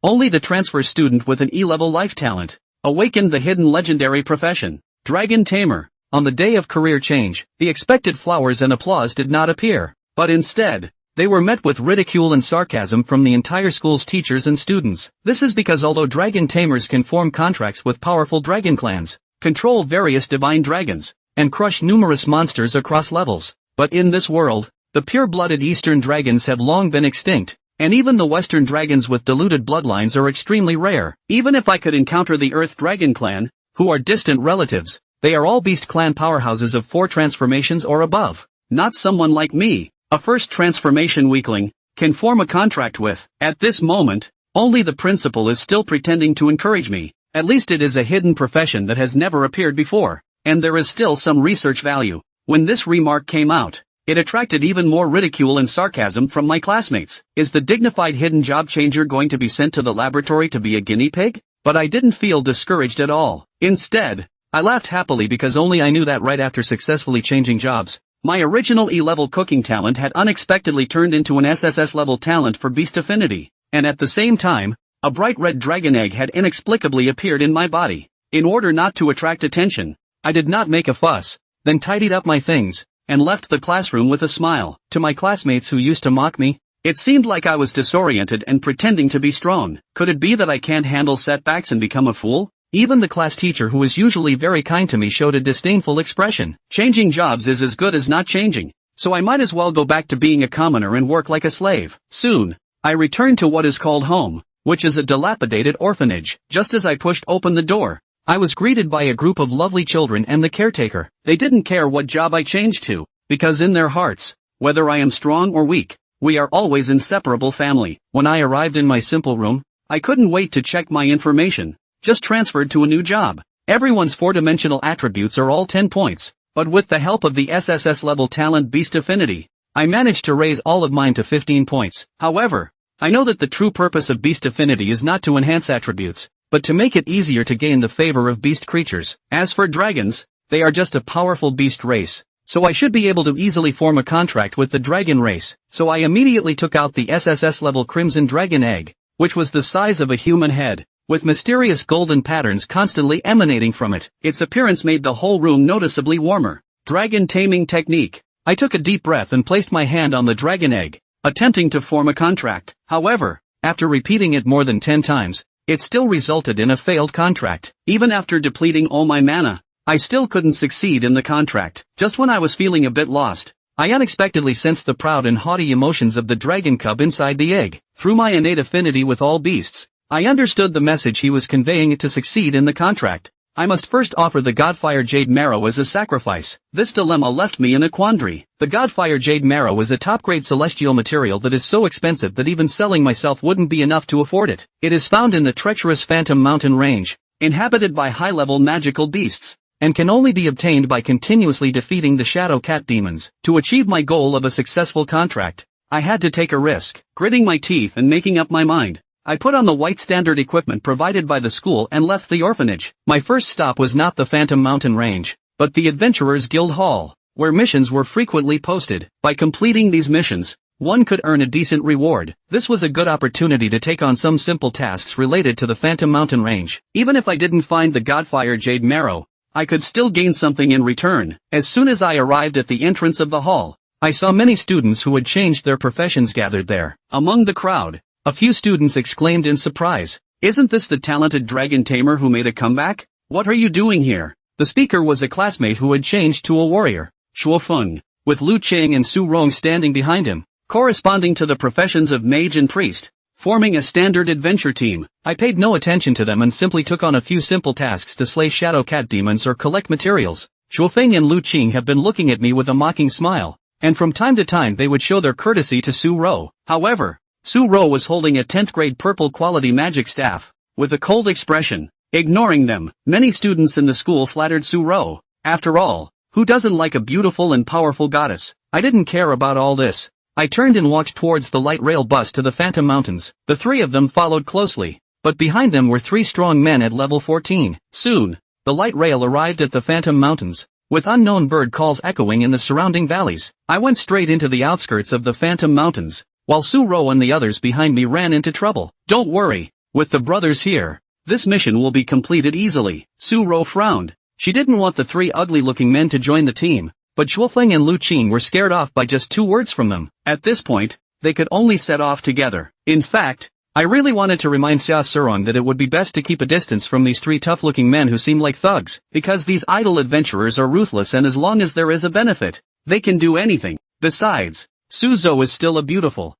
Only the transfer student with an E-level life talent awakened the hidden legendary profession, Dragon Tamer. On the day of career change, the expected flowers and applause did not appear, but instead, they were met with ridicule and sarcasm from the entire school's teachers and students. This is because although Dragon Tamers can form contracts with powerful dragon clans, control various divine dragons, and crush numerous monsters across levels, but in this world, the pure-blooded Eastern dragons have long been extinct, and even the Western dragons with diluted bloodlines are extremely rare. Even if I could encounter the Earth Dragon Clan, who are distant relatives, they are all Beast Clan powerhouses of 4 transformations or above. Not someone like me, a first transformation weakling, can form a contract with. At this moment, only the principal is still pretending to encourage me. At least it is a hidden profession that has never appeared before, and there is still some research value. When this remark came out, it attracted even more ridicule and sarcasm from my classmates. Is the dignified hidden job changer going to be sent to the laboratory to be a guinea pig? But I didn't feel discouraged at all. Instead, I laughed happily because only I knew that right after successfully changing jobs, my original E-level cooking talent had unexpectedly turned into an SSS level talent for Beast Affinity, and at the same time, a bright red dragon egg had inexplicably appeared in my body. In order not to attract attention, I did not make a fuss, then tidied up my things, and left the classroom with a smile. To my classmates who used to mock me, it seemed like I was disoriented and pretending to be strong. Could it be that I can't handle setbacks and become a fool? Even the class teacher who is usually very kind to me showed a disdainful expression. Changing jobs is as good as not changing, so I might as well go back to being a commoner and work like a slave. Soon, I returned to what is called home, which is a dilapidated orphanage. Just as I pushed open the door, I was greeted by a group of lovely children and the caretaker. They didn't care what job I changed to, because in their hearts, whether I am strong or weak, we are always inseparable family. When I arrived in my simple room, I couldn't wait to check my information. Just transferred to a new job. Everyone's 4-dimensional attributes are all 10 points, but with the help of the SSS level talent Beast Affinity, I managed to raise all of mine to 15 points. However, I know that the true purpose of Beast Affinity is not to enhance attributes, but to make it easier to gain the favor of beast creatures. As for dragons, they are just a powerful beast race, so I should be able to easily form a contract with the dragon race. So I immediately took out the SSS level Crimson Dragon Egg, which was the size of a human head, with mysterious golden patterns constantly emanating from it. Its appearance made the whole room noticeably warmer. Dragon Taming Technique. I took a deep breath and placed my hand on the dragon egg, attempting to form a contract. However, after repeating it more than 10 times, it still resulted in a failed contract. Even after depleting all my mana, I still couldn't succeed in the contract. Just when I was feeling a bit lost, I unexpectedly sensed the proud and haughty emotions of the dragon cub inside the egg. Through my innate affinity with all beasts, I understood the message he was conveying. To succeed in the contract, I must first offer the Godfire Jade Marrow as a sacrifice. This dilemma left me in a quandary. The Godfire Jade Marrow is a top-grade celestial material that is so expensive that even selling myself wouldn't be enough to afford it. It is found in the treacherous Phantom Mountain range, inhabited by high-level magical beasts, and can only be obtained by continuously defeating the Shadow Cat demons. To achieve my goal of a successful contract, I had to take a risk. Gritting my teeth and making up my mind, I put on the white standard equipment provided by the school and left the orphanage. My first stop was not the Phantom Mountain Range, but the Adventurers Guild Hall, where missions were frequently posted. By completing these missions, one could earn a decent reward. This was a good opportunity to take on some simple tasks related to the Phantom Mountain Range. Even if I didn't find the Godfire Jade Marrow, I could still gain something in return. As soon as I arrived at the entrance of the hall, I saw many students who had changed their professions gathered there. Among the crowd, a few students exclaimed in surprise, "Isn't this the talented Dragon Tamer who made a comeback? What are you doing here?" The speaker was a classmate who had changed to a warrior, Shuo Feng, with Lu Qing and Su Rong standing behind him, corresponding to the professions of mage and priest, forming a standard adventure team. I paid no attention to them and simply took on a few simple tasks to slay Shadow Cat demons or collect materials. Shuo Feng and Lu Qing have been looking at me with a mocking smile, and from time to time they would show their courtesy to Su Ro. However, Su Ro was holding a 10th grade purple quality magic staff, with a cold expression. Ignoring them, many students in the school flattered Su Ro. After all, who doesn't like a beautiful and powerful goddess? I didn't care about all this. I turned and walked towards the light rail bus to the Phantom Mountains. The three of them followed closely, but behind them were 3 strong men at level 14. Soon, the light rail arrived at the Phantom Mountains, with unknown bird calls echoing in the surrounding valleys. I went straight into the outskirts of the Phantom Mountains, while Su Ro and the others behind me ran into trouble. "Don't worry, With the brothers here, this mission will be completed easily. Su-ro frowned. She didn't want the three ugly-looking men to join the team, but Zhuofeng and Lu Qin were scared off by just 2 words from them. At this point, they could only set off together. In fact, I really wanted to remind Xia Surong that it would be best to keep a distance from these 3 tough-looking men who seem like thugs, because these idle adventurers are ruthless, and as long as there is a benefit, they can do anything. Besides, Su-zo is still a beautiful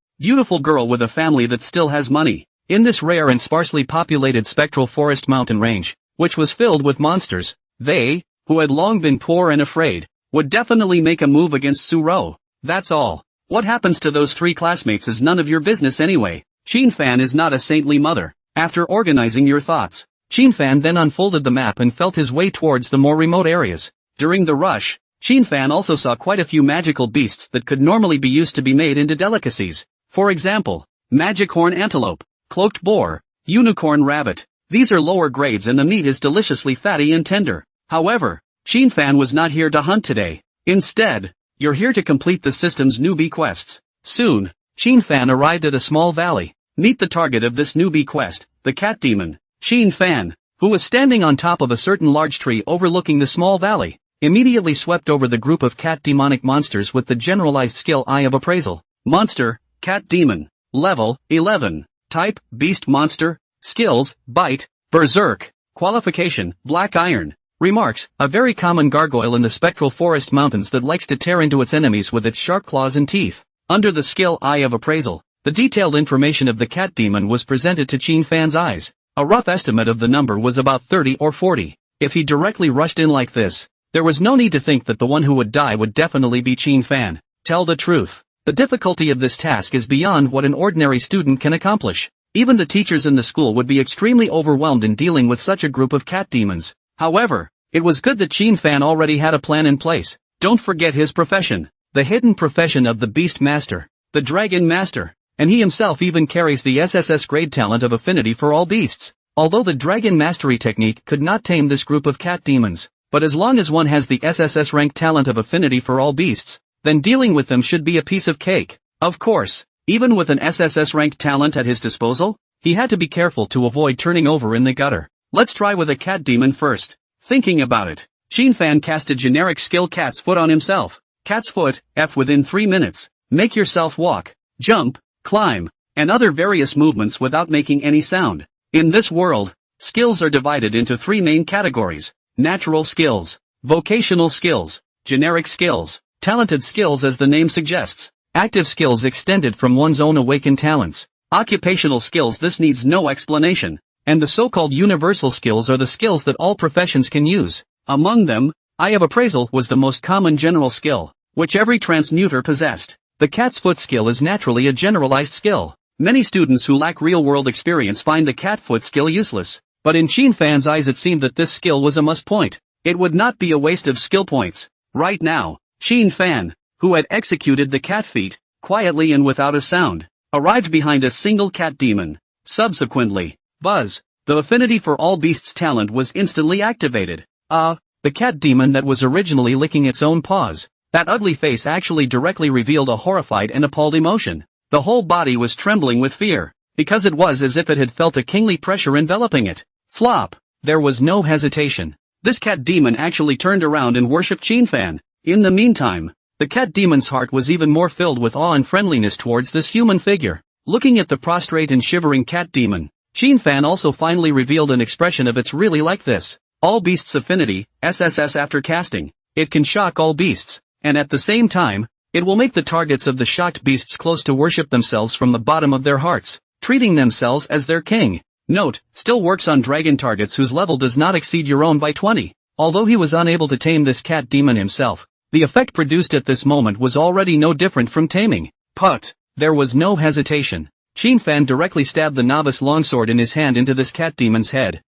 girl with a family that still has money. In this rare and sparsely populated spectral forest mountain range, which was filled with monsters, they, who had long been poor and afraid, would definitely make a move against Su-ro. That's all. What happens to those 3 classmates is none of your business anyway. Qin Fan is not a saintly mother. After organizing your thoughts, Qin Fan then unfolded the map and felt his way towards the more remote areas. During the rush, Qin Fan also saw quite a few magical beasts that could normally be used to be made into delicacies. For example, magic horn antelope, cloaked boar, unicorn rabbit. These are lower grades and the meat is deliciously fatty and tender. However, Qin Fan was not here to hunt today. Instead, you're here to complete the system's newbie quests. Soon, Qin Fan arrived at a small valley. Meet the target of this newbie quest, the cat demon, Qin Fan, who was standing on top of a certain large tree overlooking the small valley. Immediately swept over the group of cat demonic monsters with the generalized skill Eye of Appraisal. Monster, Cat Demon. Level, 11. Type, Beast Monster. Skills, Bite, Berserk. Qualification, Black Iron. Remarks, a very common gargoyle in the spectral forest mountains that likes to tear into its enemies with its sharp claws and teeth. Under the skill Eye of Appraisal, the detailed information of the cat demon was presented to Qin Fan's eyes. A rough estimate of the number was about 30 or 40. If he directly rushed in like this, there was no need to think that the one who would die would definitely be Qin Fan. Tell the truth. The difficulty of this task is beyond what an ordinary student can accomplish. Even the teachers in the school would be extremely overwhelmed in dealing with such a group of cat demons. However, it was good that Qin Fan already had a plan in place. Don't forget his profession. The hidden profession of the Beast Master. The Dragon Master. And he himself even carries the SSS grade talent of affinity for all beasts. Although the Dragon Mastery technique could not tame this group of cat demons, but as long as one has the SSS rank talent of affinity for all beasts, then dealing with them should be a piece of cake. Of course, even with an SSS ranked talent at his disposal, he had to be careful to avoid turning over in the gutter. Let's try with a cat demon first. Thinking about it, Qin Fan casted generic skill Cat's Foot on himself. Cat's Foot, F within 3 minutes. Make yourself walk, jump, climb, and other various movements without making any sound. In this world, skills are divided into 3 main categories: natural skills, vocational skills, generic skills, talented skills as the name suggests, active skills extended from one's own awakened talents, occupational skills. This needs no explanation, and the so-called universal skills are the skills that all professions can use. Among them, Eye of Appraisal was the most common general skill, which every transmuter possessed. The Cat's Foot skill is naturally a generalized skill. Many students who lack real-world experience find the cat foot skill useless, but in Qin Fan's eyes it seemed that this skill was a must point. It would not be a waste of skill points. Right now, Qin Fan, who had executed the cat feat, quietly and without a sound, arrived behind a single cat demon. Subsequently, Buzz, the affinity for all beasts talent was instantly activated. The cat demon that was originally licking its own paws. That ugly face actually directly revealed a horrified and appalled emotion. The whole body was trembling with fear, because it was as if it had felt a kingly pressure enveloping it. Flop! There was no hesitation. This cat demon actually turned around and worshipped Qin Fan. In the meantime, the cat demon's heart was even more filled with awe and friendliness towards this human figure. Looking at the prostrate and shivering cat demon, Qin Fan also finally revealed an expression of "It's really like this." All beasts affinity, SSS after casting. It can shock all beasts, and at the same time, it will make the targets of the shocked beasts close to worship themselves from the bottom of their hearts, treating themselves as their king. Note, still works on dragon targets whose level does not exceed your own by 20. Although he was unable to tame this cat demon himself, the effect produced at this moment was already no different from taming. But there was no hesitation. Qin Fan directly stabbed the novice longsword in his hand into this cat demon's head.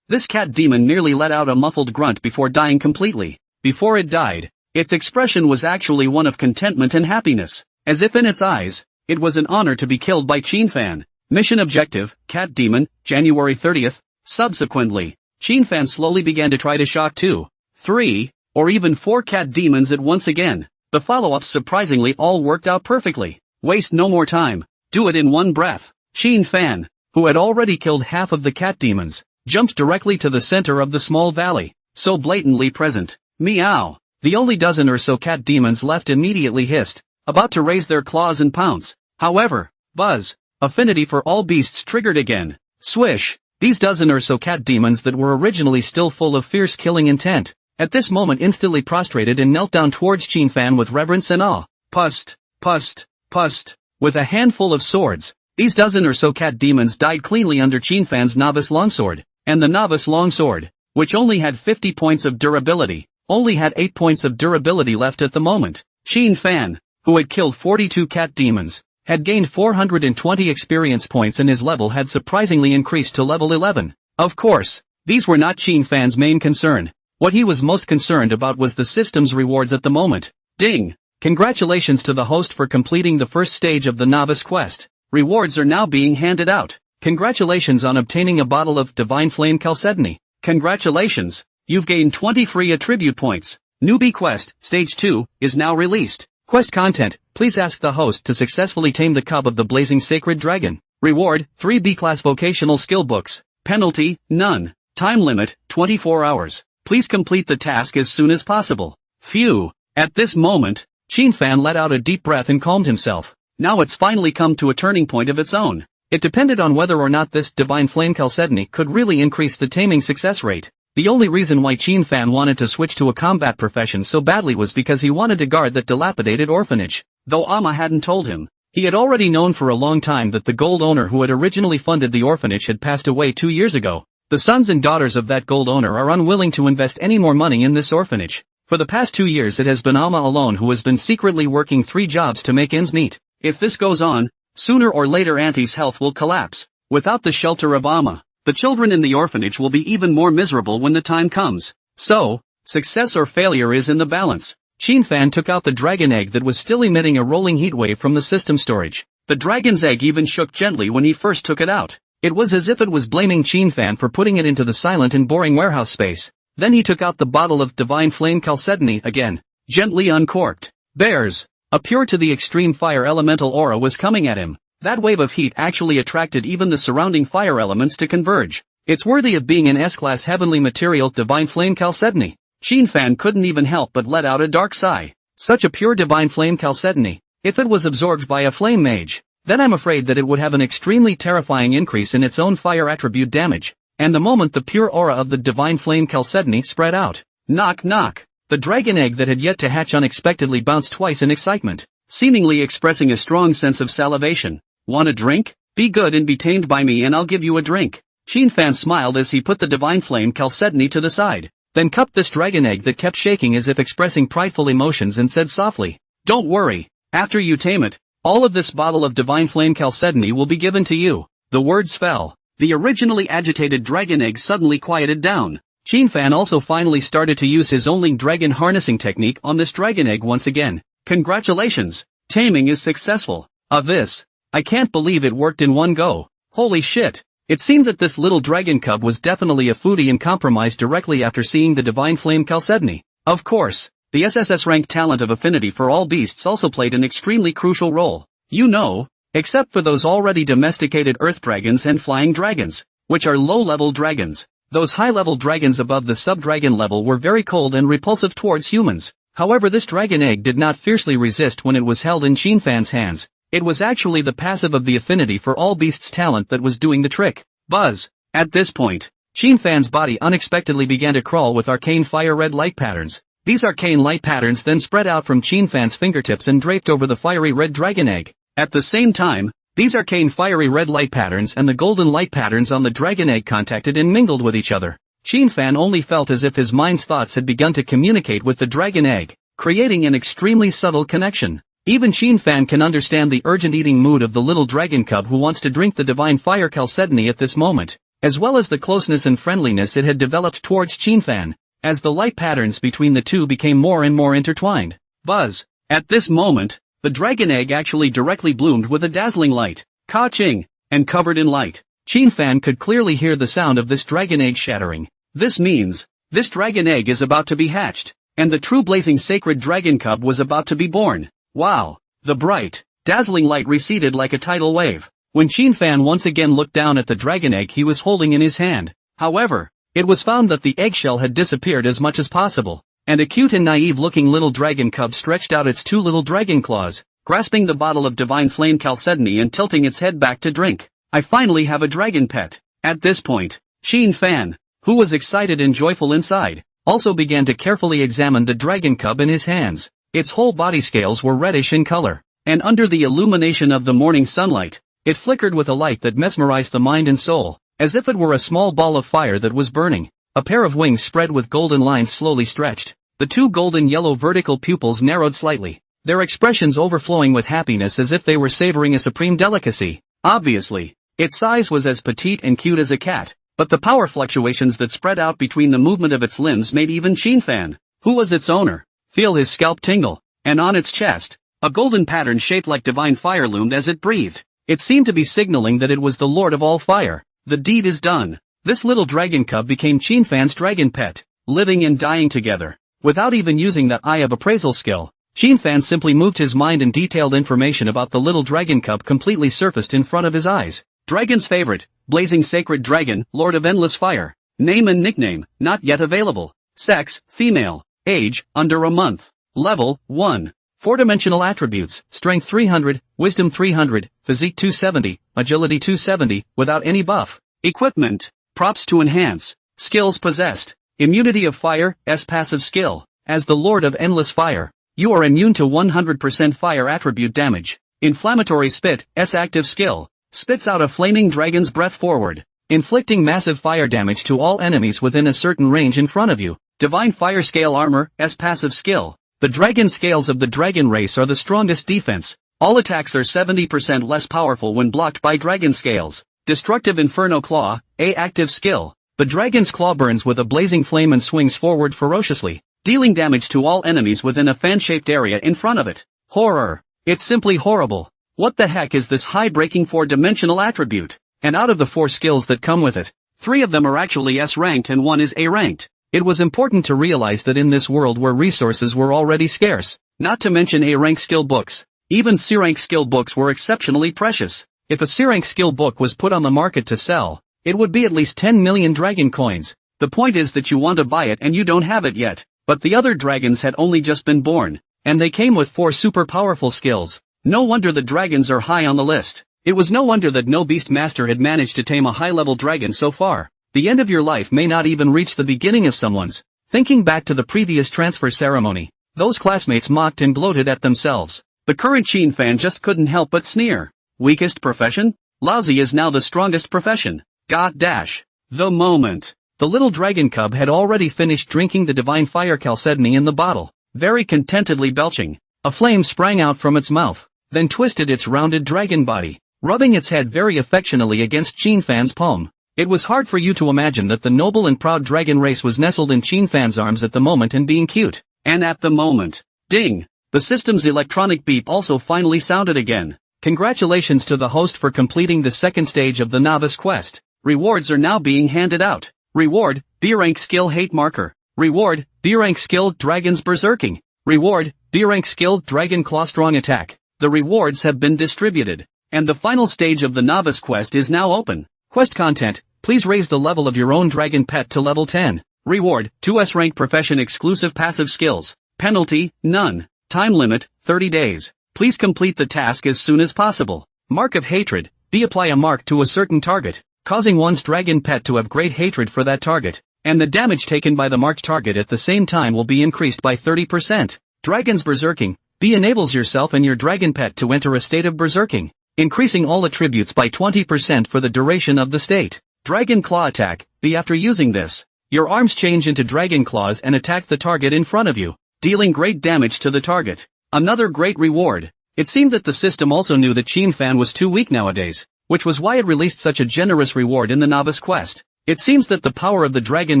This cat demon merely let out a muffled grunt before dying completely. Before it died, its expression was actually one of contentment and happiness, as if in its eyes, it was an honor to be killed by Qin Fan. Mission objective, Cat Demon, January 30th. Subsequently, Qin Fan slowly began to try to shock 2, 3, or even 4 cat demons at once again. The follow-ups surprisingly all worked out perfectly. Waste no more time. Do it in one breath. Qin Fan, who had already killed half of the cat demons, jumped directly to the center of the small valley, so blatantly present. Meow! The only dozen or so cat demons left immediately hissed, about to raise their claws and pounce. However, Buzz, affinity for all beasts triggered again. Swish! These dozen or so cat demons that were originally still full of fierce killing intent, at this moment instantly prostrated and knelt down towards Qinfan with reverence and awe. Pust, pust, pust. With a handful of swords, these dozen or so cat demons died cleanly under Qinfan's novice longsword, and the novice longsword, which only had 50 points of durability, only had 8 points of durability left at the moment. Qinfan, who had killed 42 cat demons, had gained 420 experience points and his level had surprisingly increased to level 11. Of course, these were not Qinfan's main concern. What he was most concerned about was the system's rewards at the moment. Ding! Congratulations to the host for completing the first stage of the novice quest. Rewards are now being handed out. Congratulations on obtaining a bottle of Divine Flame Chalcedony. Congratulations! You've gained 20 free attribute points. Newbie Quest, Stage 2, is now released. Quest content, please ask the host to successfully tame the cub of the blazing sacred dragon. Reward, 3 B-class vocational skill books. Penalty, none. Time limit, 24 hours. Please complete the task as soon as possible. Phew. At this moment, Qinfan let out a deep breath and calmed himself. Now it's finally come to a turning point of its own. It depended on whether or not this Divine Flame Chalcedony could really increase the taming success rate. The only reason why Qinfan wanted to switch to a combat profession so badly was because he wanted to guard that dilapidated orphanage. Though Amma hadn't told him, he had already known for a long time that the gold owner who had originally funded the orphanage had passed away 2 years ago. The sons and daughters of that gold owner are unwilling to invest any more money in this orphanage. For the past 2 years it has been Amma alone who has been secretly working 3 jobs to make ends meet. If this goes on, sooner or later Auntie's health will collapse. Without the shelter of Amma, the children in the orphanage will be even more miserable when the time comes. So, success or failure is in the balance. Qinfan took out the dragon egg that was still emitting a rolling heatwave from the system storage. The dragon's egg even shook gently when he first took it out. It was as if it was blaming Qinfan for putting it into the silent and boring warehouse space. Then he took out the bottle of Divine Flame Chalcedony again, gently uncorked. Bears! A pure to the extreme fire elemental aura was coming at him. That wave of heat actually attracted even the surrounding fire elements to converge. It's worthy of being an S-class heavenly material Divine Flame Chalcedony. Qinfan couldn't even help but let out a dark sigh. Such a pure Divine Flame Chalcedony, if it was absorbed by a flame mage, then I'm afraid that it would have an extremely terrifying increase in its own fire attribute damage. And the moment the pure aura of the Divine Flame Chalcedony spread out, knock knock, the dragon egg that had yet to hatch unexpectedly bounced twice in excitement, seemingly expressing a strong sense of salivation. Want a drink? Be good and be tamed by me and I'll give you a drink. Qinfan smiled as he put the Divine Flame Chalcedony to the side, then cupped this dragon egg that kept shaking as if expressing prideful emotions and said softly, "Don't worry, after you tame it, all of this bottle of Divine Flame Chalcedony will be given to you." The words fell. The originally agitated dragon egg suddenly quieted down. Qinfan also finally started to use his only dragon harnessing technique on this dragon egg once again. Congratulations! Taming is successful. This. I can't believe it worked in one go. Holy shit. It seemed that this little dragon cub was definitely a foodie and compromised directly after seeing the Divine Flame Chalcedony. Of course, the SSS-ranked talent of affinity for all beasts also played an extremely crucial role. You know, except for those already domesticated earth dragons and flying dragons, which are low-level dragons. Those high-level dragons above the sub-dragon level were very cold and repulsive towards humans. However, this dragon egg did not fiercely resist when it was held in Qinfan's hands. It was actually the passive of the affinity for all beasts talent that was doing the trick. Buzz! At this point, Qinfan's body unexpectedly began to crawl with arcane fire red light patterns. These arcane light patterns then spread out from Qinfan's fingertips and draped over the fiery red dragon egg. At the same time, these arcane fiery red light patterns and the golden light patterns on the dragon egg contacted and mingled with each other. Qinfan only felt as if his mind's thoughts had begun to communicate with the dragon egg, creating an extremely subtle connection. Even Qinfan can understand the urgent eating mood of the little dragon cub who wants to drink the Divine Fire Chalcedony at this moment, as well as the closeness and friendliness it had developed towards Qinfan, as the light patterns between the two became more and more intertwined. Buzz! At this moment, the dragon egg actually directly bloomed with a dazzling light, ka-ching, and covered in light. Qinfan could clearly hear the sound of this dragon egg shattering. This means, this dragon egg is about to be hatched, and the true blazing sacred dragon cub was about to be born. Wow! The bright, dazzling light receded like a tidal wave. when Qin Fan once again looked down at the dragon egg he was holding in his hand. However, it was found that the eggshell had disappeared as much as possible, and a cute and naive-looking little dragon cub stretched out its two little dragon claws, grasping the bottle of divine flame chalcedony and tilting its head back to drink. I finally have a dragon pet. At this point, Qin Fan, who was excited and joyful inside, also began to carefully examine the dragon cub in his hands. Its whole body scales were reddish in color, and under the illumination of the morning sunlight, it flickered with a light that mesmerized the mind and soul, as if it were a small ball of fire that was burning. A pair of wings spread with golden lines slowly stretched. The two golden yellow vertical pupils narrowed slightly, their expressions overflowing with happiness as if they were savoring a supreme delicacy. Obviously, its size was as petite and cute as a cat, but the power fluctuations that spread out between the movement of its limbs made even Qin Fan, who was its owner, feel his scalp tingle, and on its chest, a golden pattern shaped like divine fire loomed as it breathed. It seemed to be signaling that it was the Lord of all fire. The deed is done. This little dragon cub became Qin Fan's dragon pet, living and dying together. Without even using the eye of appraisal skill, Qin Fan simply moved his mind and detailed information about the little dragon cub completely surfaced in front of his eyes. Dragon's favorite, blazing sacred dragon, Lord of endless fire. Name and nickname, not yet available. Sex, female. Age, under a month. Level, 1. Four-dimensional attributes, strength 300, wisdom 300, physique 270, agility 270, without any buff. Equipment, props to enhance. Skills possessed. Immunity of fire, S passive skill. As the Lord of endless fire, you are immune to 100% fire attribute damage. Inflammatory spit, S active skill. Spits out a flaming dragon's breath forward, inflicting massive fire damage to all enemies within a certain range in front of you. Divine fire scale armor, S passive skill. The dragon scales of the dragon race are the strongest defense. All attacks are 70% less powerful when blocked by dragon scales. Destructive Inferno Claw, A active skill. The dragon's claw burns with a blazing flame and swings forward ferociously, dealing damage to all enemies within a fan-shaped area in front of it. Horror. It's simply horrible. What the heck is this high-breaking 4-dimensional attribute? And out of the 4 skills that come with it, 3 of them are actually S-ranked and 1 is A-ranked. It was important to realize that in this world where resources were already scarce, not to mention A-rank skill books, even C-rank skill books were exceptionally precious. If a C-rank skill book was put on the market to sell, it would be at least 10 million dragon coins. The point is that you want to buy it and you don't have it yet. But the other dragons had only just been born, and they came with 4 super powerful skills. No wonder the dragons are high on the list. It was no wonder that no beast master had managed to tame a high-level dragon so far. The end of your life may not even reach the beginning of someone's. Thinking back to the previous transfer ceremony, those classmates mocked and gloated at themselves. The current Qin Fan just couldn't help but sneer. Weakest profession? Lousy is now the strongest profession. The moment. The little dragon cub had already finished drinking the divine fire chalcedony in the bottle, very contentedly belching. A flame sprang out from its mouth, then twisted its rounded dragon body, rubbing its head very affectionately against Qin Fan's palm. It was hard for you to imagine that the noble and proud dragon race was nestled in Qin Fan's arms at the moment and being cute. And at the moment, ding! The system's electronic beep also finally sounded again. Congratulations to the host for completing the second stage of the novice quest. Rewards are now being handed out. Reward, B-rank skill hate marker. Reward, B-rank skill dragon's berserking. Reward, B-rank skill dragon claw strong attack. The rewards have been distributed, and the final stage of the novice quest is now open. Quest content, please raise the level of your own dragon pet to level 10. Reward, 2S rank profession exclusive passive skills. Penalty, none. Time limit, 30 days. Please complete the task as soon as possible. Mark of hatred, B apply a mark to a certain target, causing one's dragon pet to have great hatred for that target, and the damage taken by the marked target at the same time will be increased by 30%. Dragon's berserking, B enables yourself and your dragon pet to enter a state of berserking, increasing all attributes by 20% for the duration of the state. Dragon claw attack, B after using this, your arms change into dragon claws and attack the target in front of you, dealing great damage to the target. Another great reward. It seemed that the system also knew that Qin Fan was too weak nowadays, which was why it released such a generous reward in the novice quest. It seems that the power of the dragon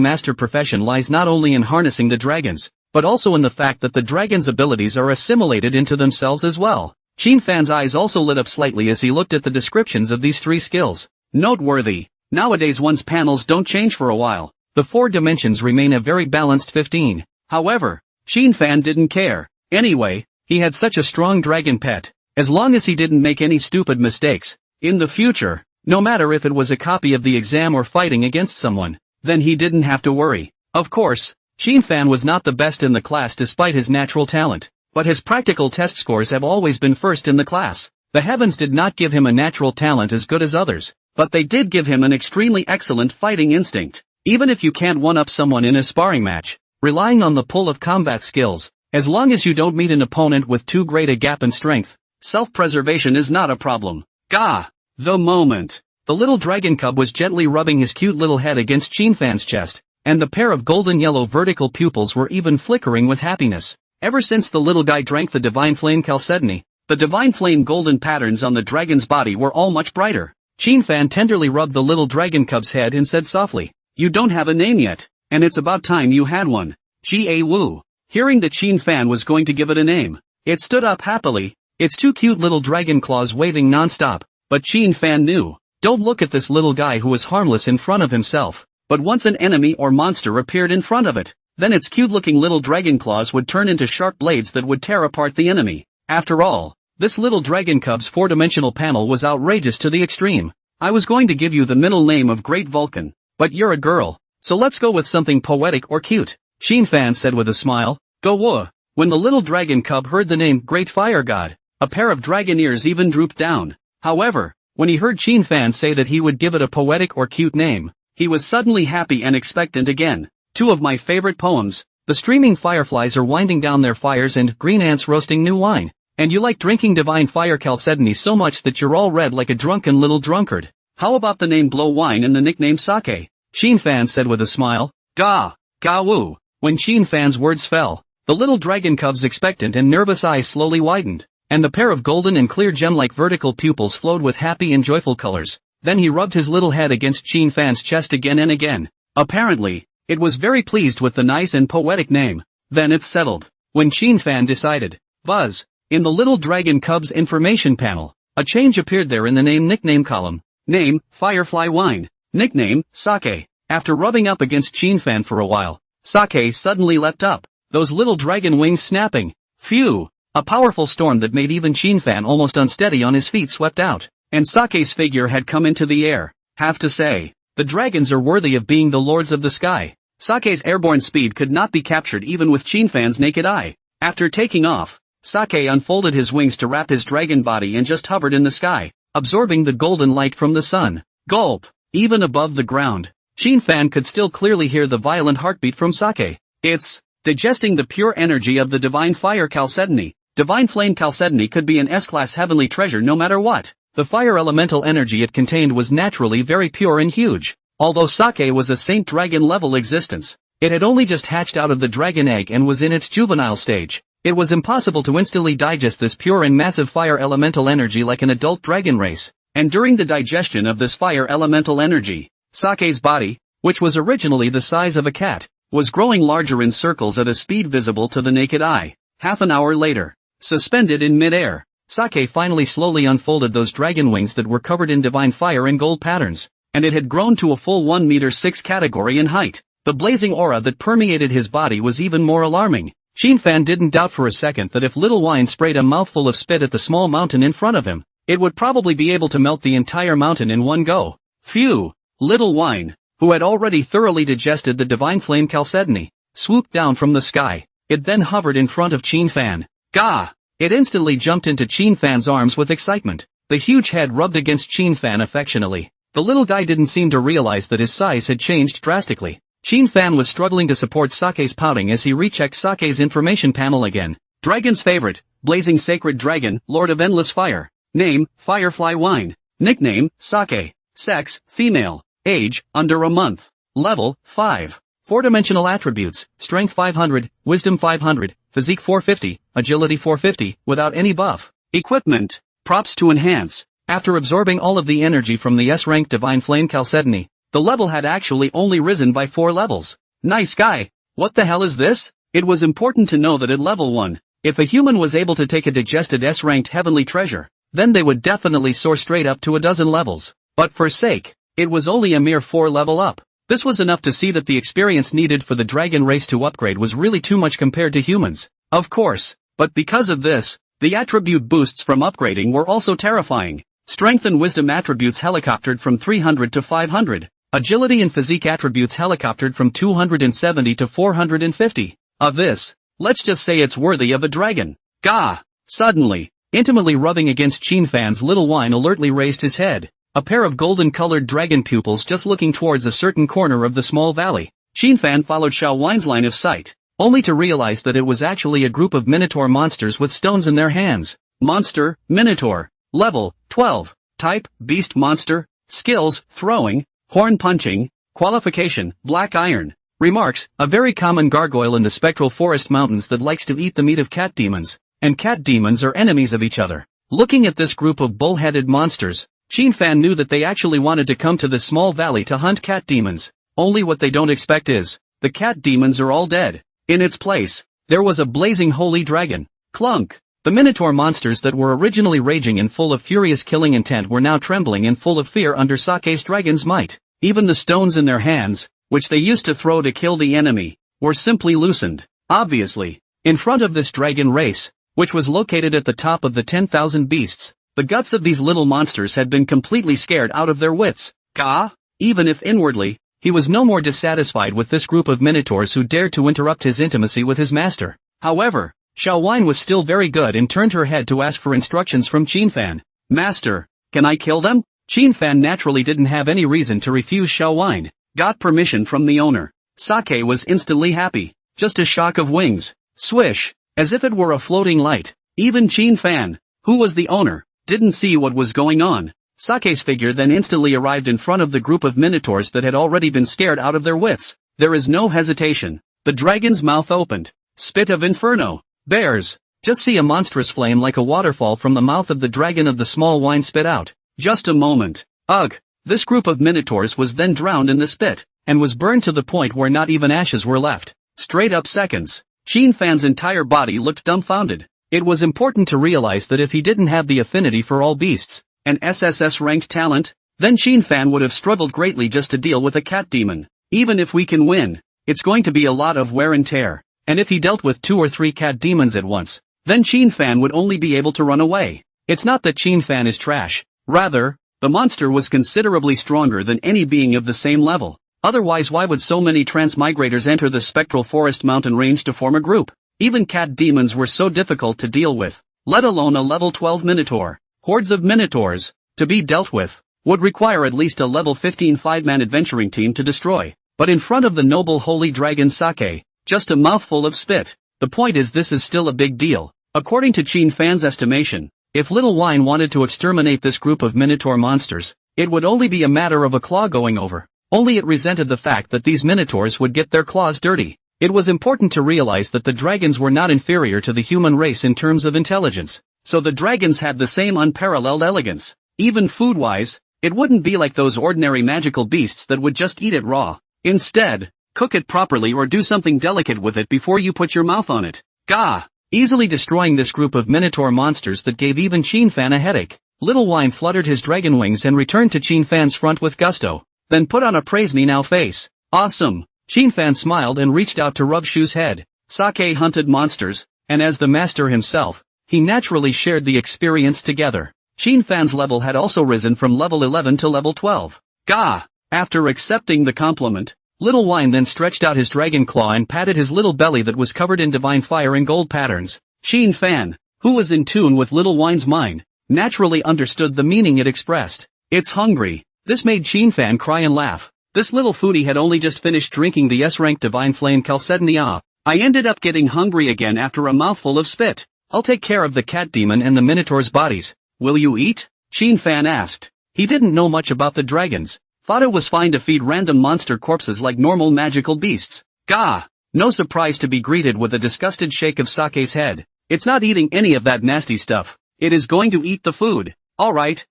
master profession lies not only in harnessing the dragons, but also in the fact that the dragon's abilities are assimilated into themselves as well. Qin Fan's eyes also lit up slightly as he looked at the descriptions of these 3 skills. Noteworthy. Nowadays one's panels don't change for a while. The 4 dimensions remain a very balanced 15. However, Qin Fan didn't care. Anyway, he had such a strong dragon pet. As long as he didn't make any stupid mistakes, In the future, no matter if it was a copy of the exam or fighting against someone, then he didn't have to worry. Of course, Shinfan was not the best in the class despite his natural talent, but his practical test scores have always been first in the class. The heavens did not give him a natural talent as good as others, but they did give him an extremely excellent fighting instinct. Even if you can't one-up someone in a sparring match, relying on the pull of combat skills, as long as you don't meet an opponent with too great a gap in strength, self-preservation is not a problem. Gah! The moment the little dragon cub was gently rubbing his cute little head against Shinfan's chest, and the pair of golden-yellow vertical pupils were even flickering with happiness. Ever since the little guy drank the divine flame chalcedony, the divine flame golden patterns on the dragon's body were all much brighter. Shinfan tenderly rubbed the little dragon cub's head and said softly, "You don't have a name yet, and it's about time you had one." Wu. Hearing that Shinfan was going to give it a name, it stood up happily, its two cute little dragon claws waving non-stop, but Shinfan knew, don't look at this little guy who was harmless in front of himself, but once an enemy or monster appeared in front of it, then its cute-looking little dragon claws would turn into sharp blades that would tear apart the enemy. After all, this little dragon cub's four-dimensional panel was outrageous to the extreme. I was going to give you the middle name of Great Vulcan, but you're a girl, so let's go with something poetic or cute, Shinfan said with a smile. Go woo. When the little dragon cub heard the name Great Fire God, a pair of dragon ears even drooped down. However, when he heard Shinfan say that he would give it a poetic or cute name, he was suddenly happy and expectant again. Two of my favorite poems, the streaming fireflies are winding down their fires and green ants roasting new wine. And you like drinking divine fire chalcedony so much that you're all red like a drunken little drunkard. How about the name glow wine and the nickname sake? Shinfan said with a smile. Ga woo. When Shinfan's words fell, the little dragon cub's expectant and nervous eyes slowly widened, and the pair of golden and clear gem-like vertical pupils flowed with happy and joyful colors. Then he rubbed his little head against Shinfan's chest again and again. Apparently, it was very pleased with the nice and poetic name. Then it's settled. When Shinfan decided, buzz. In the little dragon cub's information panel, a change appeared there in the nickname column. Name, Firefly Wine. Nickname, Sake. After rubbing up against Shinfan for a while, Sake suddenly leapt up, those little dragon wings snapping. Phew! A powerful storm that made even Shinfan almost unsteady on his feet swept out, and Sake's figure had come into the air. Have to say, the dragons are worthy of being the lords of the sky. Sake's airborne speed could not be captured even with Shinfan's naked eye. After taking off, Sake unfolded his wings to wrap his dragon body and just hovered in the sky, absorbing the golden light from the sun. Gulp! Even above the ground, Shinfan could still clearly hear the violent heartbeat from Sake. It's digesting the pure energy of the divine fire chalcedony. Divine flame chalcedony could be an S-class heavenly treasure no matter what. The fire elemental energy it contained was naturally very pure and huge. Although Sake was a saint dragon level existence, it had only just hatched out of the dragon egg and was in its juvenile stage. It was impossible to instantly digest this pure and massive fire elemental energy like an adult dragon race, and during the digestion of this fire elemental energy, Sake's body, which was originally the size of a cat, was growing larger in circles at a speed visible to the naked eye. Half an hour later, suspended in mid-air, Sake finally slowly unfolded those dragon wings that were covered in divine fire and gold patterns, and it had grown to a full 1 meter 6 category in height. The blazing aura that permeated his body was even more alarming. Shinfan didn't doubt for a second that if Little Wine sprayed a mouthful of spit at the small mountain in front of him, it would probably be able to melt the entire mountain in one go. Phew! Little Wine, who had already thoroughly digested the divine flame chalcedony, swooped down from the sky. It then hovered in front of Shinfan. Gah! It instantly jumped into Shinfan's arms with excitement. The huge head rubbed against Shinfan affectionately. The little guy didn't seem to realize that his size had changed drastically. Shinfan was struggling to support Sake's pouting as he rechecked Sake's information panel again. Dragon's favorite, blazing sacred dragon, lord of endless fire. Name, Firefly Wine. Nickname, Sake. Sex, female. Age, under a month. Level, 5. Four-dimensional attributes, strength 500, wisdom 500, physique 450, agility 450, without any buff. Equipment, props to enhance. After absorbing all of the energy from the S-rank divine flame chalcedony, the level had actually only risen by 4 levels. Nice guy. What the hell is this? It was important to know that at level 1, if a human was able to take a digested S-ranked heavenly treasure, then they would definitely soar straight up to a dozen levels. But for sake, it was only a mere 4 level up. This was enough to see that the experience needed for the dragon race to upgrade was really too much compared to humans. Of course, but because of this, the attribute boosts from upgrading were also terrifying. Strength and wisdom attributes helicoptered from 300 to 500. Agility and physique attributes helicoptered from 270 to 450. Of this, let's just say it's worthy of a dragon. Gah! Suddenly, intimately rubbing against Qinfan's little wine alertly raised his head, a pair of golden-colored dragon pupils just looking towards a certain corner of the small valley. Qinfan followed Xiao Wine's line of sight, only to realize that it was actually a group of minotaur monsters with stones in their hands. Monster, Minotaur. Level, 12. Type, Beast Monster. Skills, Throwing, Horn Punching. Qualification, Black Iron. Remarks, a very common gargoyle in the spectral forest mountains that likes to eat the meat of cat demons, and cat demons are enemies of each other. Looking at this group of bull-headed monsters, Qinfan knew that they actually wanted to come to this small valley to hunt cat demons. Only what they don't expect is, the cat demons are all dead. In its place, there was a blazing holy dragon. Clunk! The minotaur monsters that were originally raging and full of furious killing intent were now trembling and full of fear under Sake's dragon's might. Even the stones in their hands, which they used to throw to kill the enemy, were simply loosened. Obviously, in front of this dragon race, which was located at the top of the 10,000 beasts, the guts of these little monsters had been completely scared out of their wits. Gah! Even if inwardly, he was no more dissatisfied with this group of minotaurs who dared to interrupt his intimacy with his master. However, Xiao Wine was still very good and turned her head to ask for instructions from Qinfan. Master, can I kill them? Qinfan naturally didn't have any reason to refuse Xiao Wine. Got permission from the owner. Sake was instantly happy. Just a shock of wings. Swish, as if it were a floating light. Even Qinfan, who was the owner, didn't see what was going on. Sake's figure then instantly arrived in front of the group of minotaurs that had already been scared out of their wits. There is no hesitation. The dragon's mouth opened. Spit of Inferno. Bears. Just see a monstrous flame like a waterfall from the mouth of the dragon of the small wine spit out. Just a moment. Ugh. This group of minotaurs was then drowned in the spit, and was burned to the point where not even ashes were left. Straight up seconds. Qinfan's entire body looked dumbfounded. It was important to realize that if he didn't have the affinity for all beasts, an SSS-ranked talent, then Qinfan would have struggled greatly just to deal with a cat demon. Even if we can win, it's going to be a lot of wear and tear. And if he dealt with 2 or 3 cat demons at once, then Qinfan would only be able to run away. It's not that Qinfan is trash. Rather, the monster was considerably stronger than any being of the same level. Otherwise, why would so many transmigrators enter the spectral forest mountain range to form a group? Even cat demons were so difficult to deal with, let alone a level 12 minotaur. Hordes of minotaurs, to be dealt with, would require at least a level 15 5-man adventuring team to destroy. But in front of the noble holy dragon Sake, just a mouthful of spit. The point is, this is still a big deal. According to Qinfan's estimation, if Little Wine wanted to exterminate this group of minotaur monsters, it would only be a matter of a claw going over. Only it resented the fact that these minotaurs would get their claws dirty. It was important to realize that the dragons were not inferior to the human race in terms of intelligence. So the dragons had the same unparalleled elegance. Even food-wise, it wouldn't be like those ordinary magical beasts that would just eat it raw. Instead, cook it properly or do something delicate with it before you put your mouth on it. Gah! Easily destroying this group of minotaur monsters that gave even Qinfan a headache. Little Wine fluttered his dragon wings and returned to Qinfan's front with gusto. Then put on a praise me now face. Awesome! Qinfan smiled and reached out to rub Shu's head. Sake hunted monsters, and as the master himself, he naturally shared the experience together. Qinfan's level had also risen from level 11 to level 12. Gah! After accepting the compliment, Little Wine then stretched out his dragon claw and patted his little belly that was covered in divine fire and gold patterns. Qinfan, who was in tune with Little Wine's mind, naturally understood the meaning it expressed. It's hungry. This made Qinfan cry and laugh. This little foodie had only just finished drinking the S-rank divine flame Chalcedony. I ended up getting hungry again after a mouthful of spit. I'll take care of the cat demon and the minotaur's bodies. Will you eat? Qinfan asked. He didn't know much about the dragons. Thought it was fine to feed random monster corpses like normal magical beasts. Gah! No surprise to be greeted with a disgusted shake of Sake's head. It's not eating any of that nasty stuff. It is going to eat the food. Alright,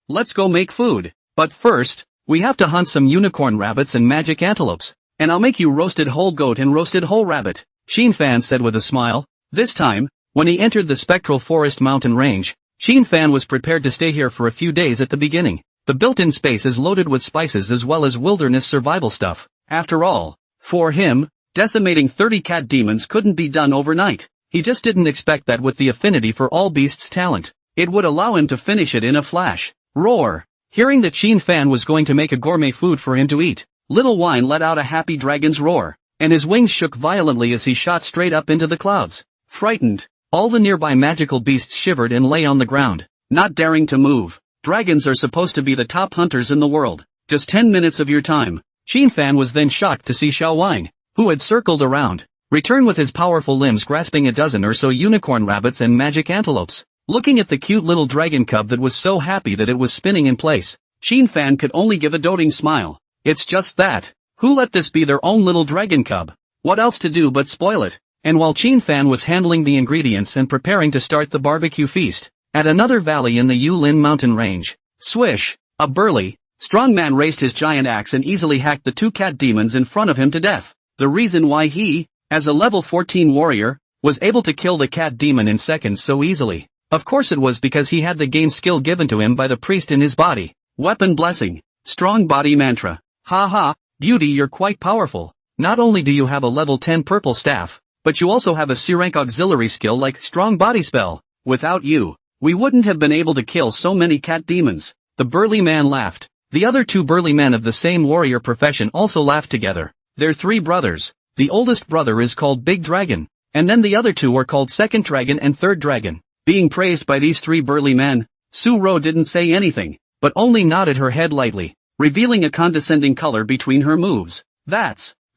let's go make food. But first, we have to hunt some unicorn rabbits and magic antelopes. And I'll make you roasted whole goat and roasted whole rabbit, Qinfan said with a smile. This time, when he entered the spectral forest mountain range, Qinfan was prepared to stay here for a few days at the beginning. The built-in space is loaded with spices as well as wilderness survival stuff. After all, for him, decimating 30 cat demons couldn't be done overnight. He just didn't expect that with the affinity for all beasts' talent. It would allow him to finish it in a flash. Roar! Hearing that Qin Fan was going to make a gourmet food for him to eat, Little Wine let out a happy dragon's roar, and his wings shook violently as he shot straight up into the clouds. Frightened, all the nearby magical beasts shivered and lay on the ground, not daring to move. Dragons are supposed to be the top hunters in the world. Just 10 minutes of your time. Qin Fan was then shocked to see Xiao Wine, who had circled around, return with his powerful limbs grasping a dozen or so unicorn rabbits and magic antelopes. Looking at the cute little dragon cub that was so happy that it was spinning in place, Qin Fan could only give a doting smile. It's just that. Who let this be their own little dragon cub? What else to do but spoil it? And while Qin Fan was handling the ingredients and preparing to start the barbecue feast, at another valley in the Yulin mountain range, swish, a burly, strong man raised his giant axe and easily hacked the two cat demons in front of him to death. The reason why he, as a level 14 warrior, was able to kill the cat demon in seconds so easily. Of course it was because he had the gain skill given to him by the priest in his body. Weapon blessing. Strong body mantra. Haha, beauty, you're quite powerful. Not only do you have a level 10 purple staff, but you also have a C-rank auxiliary skill like strong body spell. Without you, we wouldn't have been able to kill so many cat demons. The burly man laughed. The other two burly men of the same warrior profession also laughed together. They're three brothers. The oldest brother is called Big Dragon, and then the other two are called Second Dragon and Third Dragon. Being praised by these three burly men, Su Ro didn't say anything, but only nodded her head lightly, revealing a condescending color between her moves.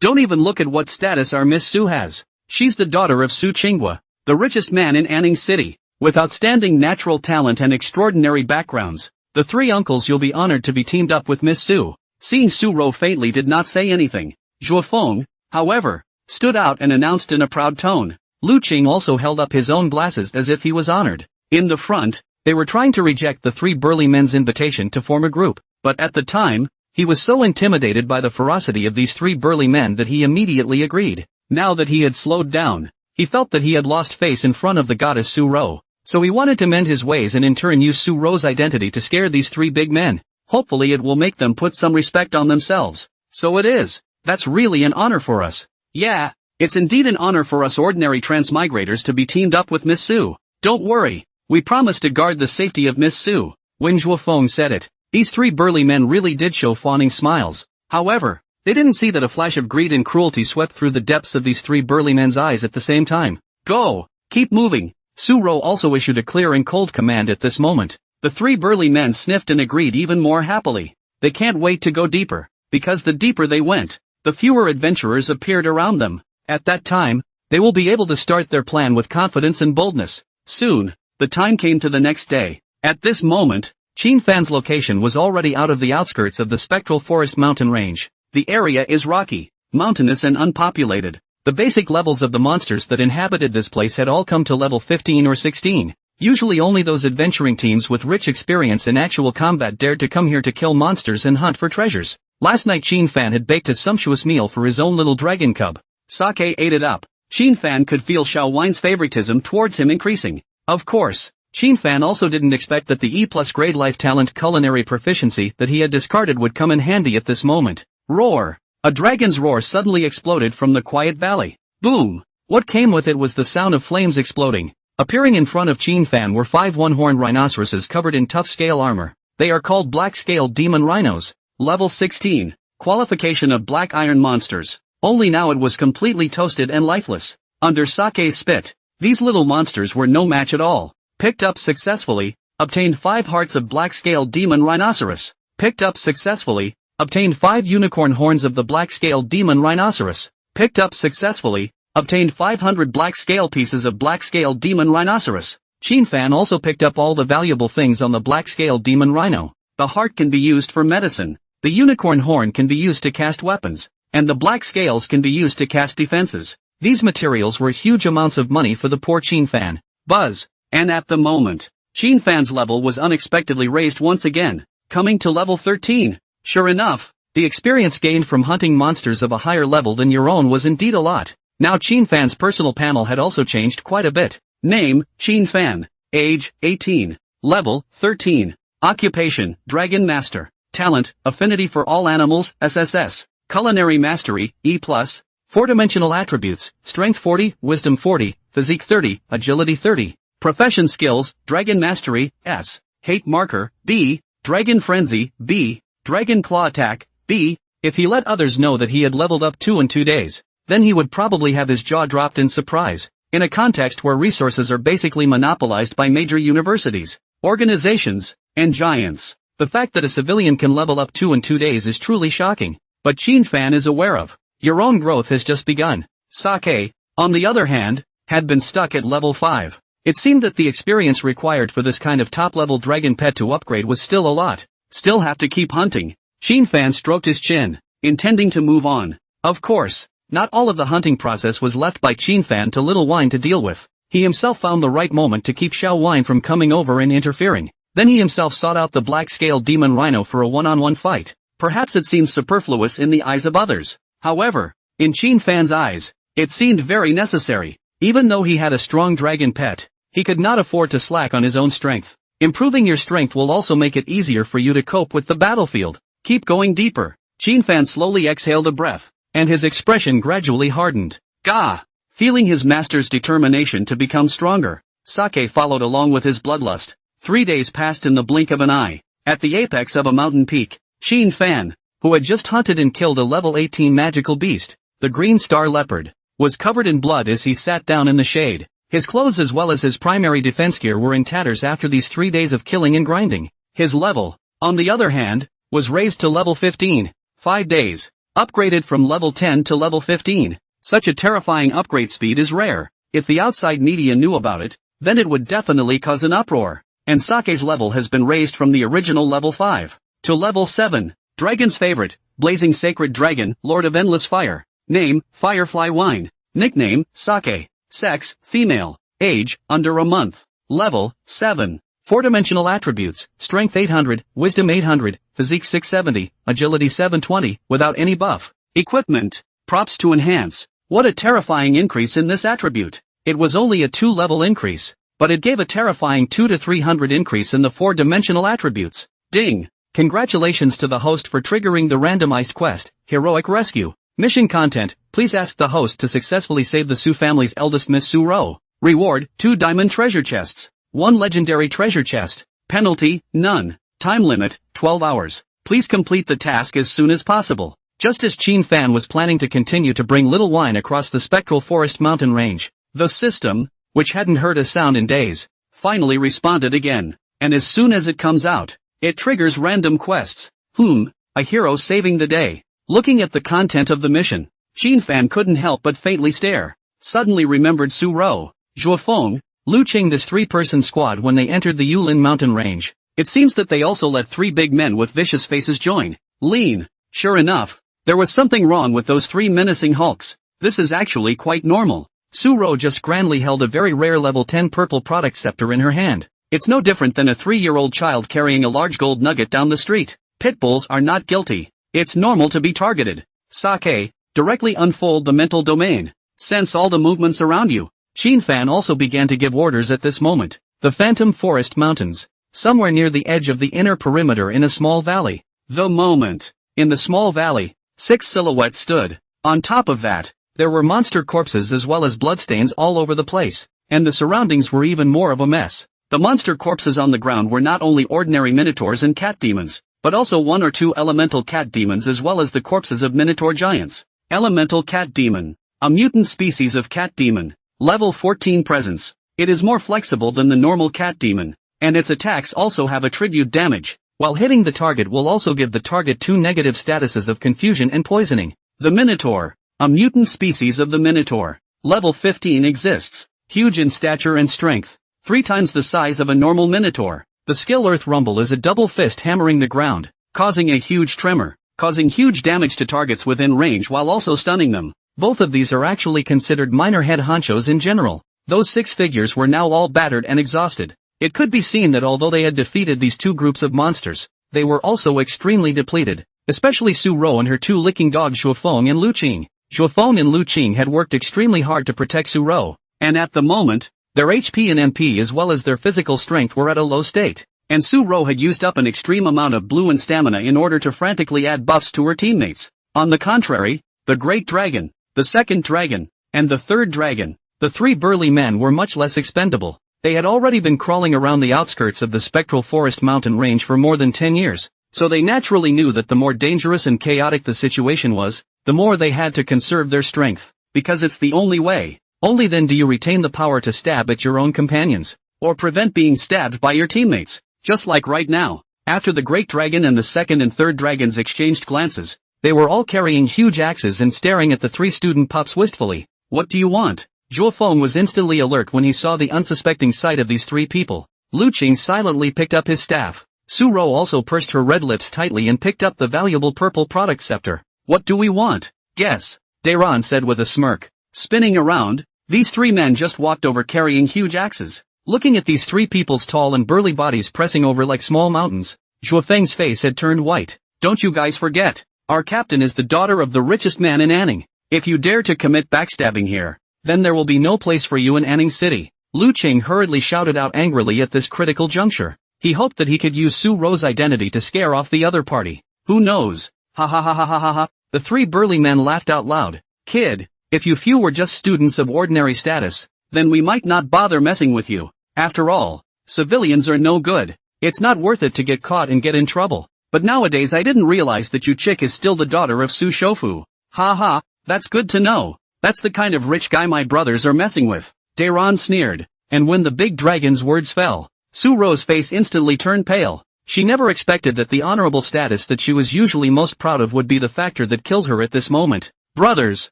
Don't even look at what status our Miss Su has. She's the daughter of Su Qinghua, the richest man in Anning City, with outstanding natural talent and extraordinary backgrounds. The three uncles, you'll be honored to be teamed up with Miss Su. Seeing Su Ro faintly did not say anything. Zhuo Feng, however, stood out and announced in a proud tone. Lu Qing also held up his own glasses as if he was honored. In the front, they were trying to reject the three burly men's invitation to form a group, but at the time, he was so intimidated by the ferocity of these three burly men that he immediately agreed. Now that he had slowed down, he felt that he had lost face in front of the goddess Su Ro, so he wanted to mend his ways and in turn use Su Ro's identity to scare these three big men. Hopefully it will make them put some respect on themselves. So it is. That's really an honor for us. Yeah. It's indeed an honor for us ordinary transmigrators to be teamed up with Miss Su. Don't worry, we promise to guard the safety of Miss Su. When Zhuo Feng said it, these three burly men really did show fawning smiles. However, they didn't see that a flash of greed and cruelty swept through the depths of these three burly men's eyes at the same time. Go! Keep moving! Su Ro also issued a clear and cold command at this moment. The three burly men sniffed and agreed even more happily. They can't wait to go deeper, because the deeper they went, the fewer adventurers appeared around them. At that time, they will be able to start their plan with confidence and boldness. Soon, the time came to the next day. At this moment, Qin Fan's location was already out of the outskirts of the Spectral Forest mountain range. The area is rocky, mountainous and unpopulated. The basic levels of the monsters that inhabited this place had all come to level 15 or 16. Usually only those adventuring teams with rich experience in actual combat dared to come here to kill monsters and hunt for treasures. Last night Qin Fan had baked a sumptuous meal for his own little dragon cub. Sake ate it up. Qin Fan could feel Xiao Wine's favoritism towards him increasing. Of course, Qin Fan also didn't expect that the E+ grade life talent culinary proficiency that he had discarded would come in handy at this moment. Roar! A dragon's roar suddenly exploded from the quiet valley. Boom! What came with it was the sound of flames exploding. Appearing in front of Qin Fan were 5 one-horned rhinoceroses covered in tough scale armor. They are called black-scale demon rhinos. Level 16. Qualification of black iron monsters. Only now it was completely toasted and lifeless. Under Sake's spit, these little monsters were no match at all. Picked up successfully, obtained 5 hearts of black-scale demon rhinoceros. Picked up successfully, obtained 5 unicorn horns of the black-scale demon rhinoceros. Picked up successfully, obtained 500 black-scale pieces of black-scale demon rhinoceros. Qin Fan also picked up all the valuable things on the black-scale demon rhino. The heart can be used for medicine, the unicorn horn can be used to cast weapons, and the black scales can be used to cast defenses. These materials were huge amounts of money for the poor Qin Fan. Buzz! And at the moment, Qin Fan's level was unexpectedly raised once again, coming to level 13. Sure enough, the experience gained from hunting monsters of a higher level than your own was indeed a lot. Now Qin Fan's personal panel had also changed quite a bit. Name, Qin Fan. Age, 18. Level, 13. Occupation, Dragon Master. Talent, Affinity for all animals, SSS. Culinary Mastery, E+. 4-dimensional attributes, Strength 40, Wisdom 40, Physique 30, Agility 30. Profession skills, Dragon Mastery, S. Hate Marker, B. Dragon Frenzy, B. Dragon Claw Attack, B. If he let others know that he had leveled up 2 in 2 days, then he would probably have his jaw dropped in surprise. In a context where resources are basically monopolized by major universities, organizations, and giants, the fact that a civilian can level up 2 in 2 days is truly shocking. But Qin Fan is aware of. Your own growth has just begun. Sake, on the other hand, had been stuck at level 5. It seemed that the experience required for this kind of top-level dragon pet to upgrade was still a lot. Still have to keep hunting. Qin Fan stroked his chin, intending to move on. Of course, not all of the hunting process was left by Qin Fan to Little Wine to deal with. He himself found the right moment to keep Xiao Wine from coming over and interfering. Then he himself sought out the black-scaled demon rhino for a one-on-one fight. Perhaps it seems superfluous in the eyes of others. However, in Qin Fan's eyes, it seemed very necessary. Even though he had a strong dragon pet, he could not afford to slack on his own strength. Improving your strength will also make it easier for you to cope with the battlefield. Keep going deeper. Qin Fan slowly exhaled a breath, and his expression gradually hardened. Gah! Feeling his master's determination to become stronger, Sake followed along with his bloodlust. 3 days passed in the blink of an eye. At the apex of a mountain peak, Qin Fan, who had just hunted and killed a level 18 magical beast, the green star leopard, was covered in blood as he sat down in the shade. His clothes as well as his primary defense gear were in tatters after these 3 days of killing and grinding. His level, on the other hand, was raised to level 15. 5 days. Upgraded from level 10 to level 15. Such a terrifying upgrade speed is rare. If the outside media knew about it, then it would definitely cause an uproar. And Sake's level has been raised from the original level 5 to level 7. Dragon's favorite, Blazing Sacred Dragon, Lord of Endless Fire. Name, Firefly Wine. Nickname, Sake. Sex, female. Age, under a month. Level, 7. 4-dimensional attributes, Strength 800, Wisdom 800, Physique 670, Agility 720, without any buff. Equipment. Props to enhance. What a terrifying increase in this attribute. It was only a 2-level increase, but it gave a terrifying 2 to 300 increase in the 4-dimensional attributes. Ding! Congratulations to the host for triggering the randomized quest, Heroic Rescue. Mission content, please ask the host to successfully save the Su family's eldest Miss Su Ro. Reward, 2 diamond treasure chests, 1 legendary treasure chest. Penalty, none. Time limit, 12 hours. Please complete the task as soon as possible. Just as Qin Fan was planning to continue to bring Little Wine across the spectral forest mountain range, the system, which hadn't heard a sound in days, finally responded again. And as soon as it comes out, it triggers random quests. A hero saving the day. Looking at the content of the mission, Qin Fan couldn't help but faintly stare. Suddenly remembered Su Ro, Zhuofeng, Lu Qing, this 3-person squad when they entered the Yulin mountain range. It seems that they also let 3 big men with vicious faces join. Lean. Sure enough, there was something wrong with those 3 menacing hulks. This is actually quite normal. Su Ro just grandly held a very rare level 10 purple product scepter in her hand. It's no different than a 3-year-old child carrying a large gold nugget down the street. Pit bulls are not guilty. It's normal to be targeted. Sake, directly unfold the mental domain. Sense all the movements around you. Qin Fan also began to give orders at this moment. The Phantom Forest Mountains. Somewhere near the edge of the inner perimeter in a small valley. The moment. In the small valley, 6 silhouettes stood. On top of that, there were monster corpses as well as bloodstains all over the place. And the surroundings were even more of a mess. The monster corpses on the ground were not only ordinary minotaurs and cat demons, but also 1 or 2 elemental cat demons as well as the corpses of minotaur giants. Elemental cat demon. A mutant species of cat demon. Level 14 presence. It is more flexible than the normal cat demon, and its attacks also have attribute damage. While hitting the target will also give the target 2 negative statuses of confusion and poisoning. The Minotaur. A mutant species of the Minotaur. Level 15 exists. Huge in stature and strength. 3 times the size of a normal Minotaur. The skill Earth Rumble is a double fist hammering the ground, causing a huge tremor, causing huge damage to targets within range while also stunning them. Both of these are actually considered minor head honchos in general. Those 6 figures were now all battered and exhausted. It could be seen that although they had defeated these 2 groups of monsters, they were also extremely depleted, especially Su Ro and her 2 licking dogs Zhuofeng and Lu Qing. Zhuofeng and Lu Qing had worked extremely hard to protect Su Ro, and at the moment, their HP and MP as well as their physical strength were at a low state, and Su Ro had used up an extreme amount of blue and stamina in order to frantically add buffs to her teammates. On the contrary, the Great Dragon, the Second Dragon, and the Third Dragon, the 3 burly men were much less expendable. They had already been crawling around the outskirts of the spectral forest mountain range for more than 10 years, so they naturally knew that the more dangerous and chaotic the situation was, the more they had to conserve their strength, because it's the only way. Only then do you retain the power to stab at your own companions, or prevent being stabbed by your teammates, just like right now. After the Great Dragon and the second and third dragons exchanged glances, they were all carrying huge axes and staring at the three student pups wistfully. What do you want? Zhuo Feng was instantly alert when he saw the unsuspecting sight of these three people. Lu Qing silently picked up his staff. Su Rou also pursed her red lips tightly and picked up the valuable purple product scepter. What do we want? Guess, Dairon said with a smirk. Spinning around, these three men just walked over carrying huge axes. Looking at these three people's tall and burly bodies pressing over like small mountains, Zhuo Feng's face had turned white. Don't you guys forget, our captain is the daughter of the richest man in Anning. If you dare to commit backstabbing here, then there will be no place for you in Anning City. Lu Qing hurriedly shouted out angrily at this critical juncture. He hoped that he could use Su Rou's identity to scare off the other party. Who knows? Ha ha ha ha ha ha ha. The three burly men laughed out loud. Kid, if you few were just students of ordinary status, then we might not bother messing with you. After all, civilians are no good. It's not worth it to get caught and get in trouble. But nowadays I didn't realize that you chick is still the daughter of Su Shofu. Ha ha, that's good to know. That's the kind of rich guy my brothers are messing with. Dairon sneered. And when the big dragon's words fell, Su Rou's face instantly turned pale. She never expected that the honorable status that she was usually most proud of would be the factor that killed her at this moment. Brothers,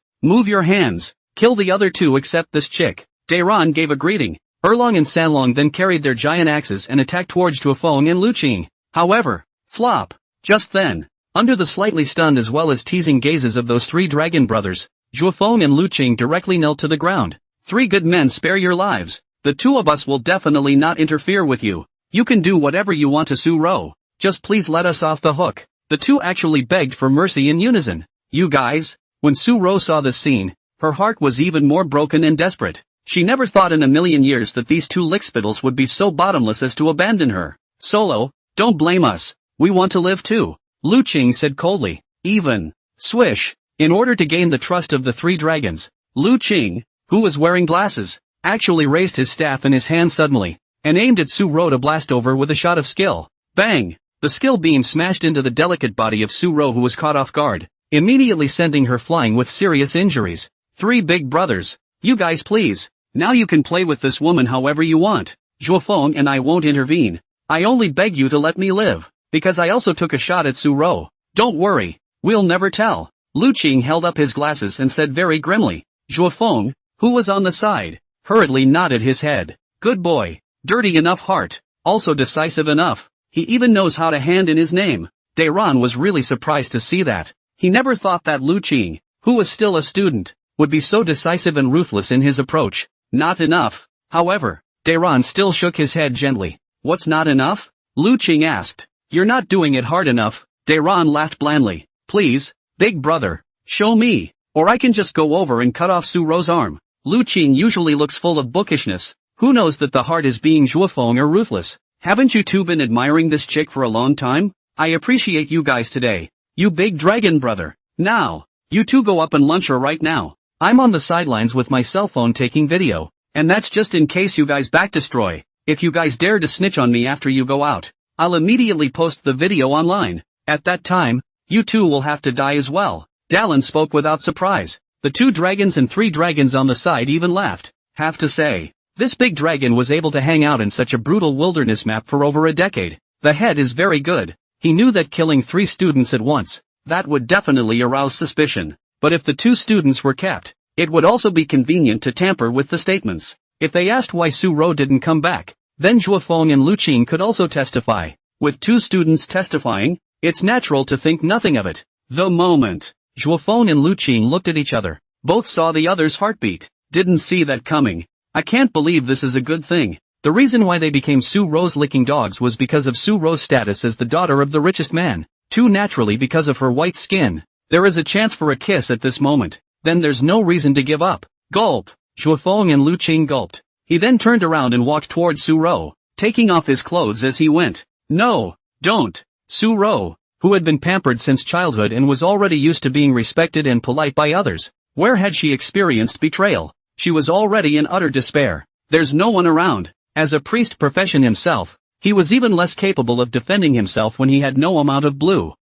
move your hands. Kill the other two except this chick. Dairon gave a greeting. Erlong and Sanlong then carried their giant axes and attacked towards Zhuo Feng and Lu Qing. However, flop. Just then, under the slightly stunned as well as teasing gazes of those three dragon brothers, Zhuo Feng and Lu Qing directly knelt to the ground. Three good men, spare your lives. The two of us will definitely not interfere with you. You can do whatever you want to Su Rou. Just please let us off the hook. The two actually begged for mercy in unison. You guys? When Su Rou saw this scene, her heart was even more broken and desperate. She never thought in a million years that these two lickspittles would be so bottomless as to abandon her. Solo, don't blame us. We want to live too. Lu Qing said coldly. Even. Swish. In order to gain the trust of the three dragons, Lu Qing, who was wearing glasses, actually raised his staff in his hand suddenly, and aimed at Su Rou to blast over with a shot of skill. Bang! The skill beam smashed into the delicate body of Su Rou, who was caught off guard, immediately sending her flying with serious injuries. Three big brothers. You guys please. Now you can play with this woman however you want. Zhuo Feng and I won't intervene. I only beg you to let me live, because I also took a shot at Su Rou. Don't worry. We'll never tell. Lu Qing held up his glasses and said very grimly. Zhuo Feng, who was on the side, hurriedly nodded his head. Good boy. Dirty enough heart. Also decisive enough. He even knows how to hand in his name. Dairon was really surprised to see that. He never thought that Lu Qing, who was still a student, would be so decisive and ruthless in his approach. Not enough. However, Dairon still shook his head gently. What's not enough? Lu Qing asked. You're not doing it hard enough. Dairon laughed blandly. Please, big brother, show me, or I can just go over and cut off Su Rou's arm. Lu Qing usually looks full of bookishness. Who knows that the heart is being Zhuo Feng or ruthless? Haven't you two been admiring this chick for a long time? I appreciate you guys today. You big dragon brother. Now, you two go up and lunch her right now. I'm on the sidelines with my cell phone taking video, and that's just in case you guys back destroy. If you guys dare to snitch on me after you go out, I'll immediately post the video online. At that time, you two will have to die as well. Dallin spoke without surprise. The two dragons and three dragons on the side even laughed. Have to say, this big dragon was able to hang out in such a brutal wilderness map for over a decade. The head is very good. He knew that killing three students at once, that would definitely arouse suspicion. But if the two students were kept, it would also be convenient to tamper with the statements. If they asked why Su Rou didn't come back, then Zhuo Feng and Lu Qing could also testify. With two students testifying, it's natural to think nothing of it. The moment Zhuo Feng and Lu Qing looked at each other, both saw the other's heartbeat. Didn't see that coming. I can't believe this is a good thing. The reason why they became Su Rou's licking dogs was because of Su Rou's status as the daughter of the richest man. Too naturally because of her white skin. There is a chance for a kiss at this moment. Then there's no reason to give up. Gulp. Zhuo Feng and Lu Qing gulped. He then turned around and walked towards Su Rou, taking off his clothes as he went. No, don't. Su Rou, who had been pampered since childhood and was already used to being respected and polite by others. Where had she experienced betrayal? She was already in utter despair. There's no one around. As a priest profession himself, he was even less capable of defending himself when he had no amount of blue.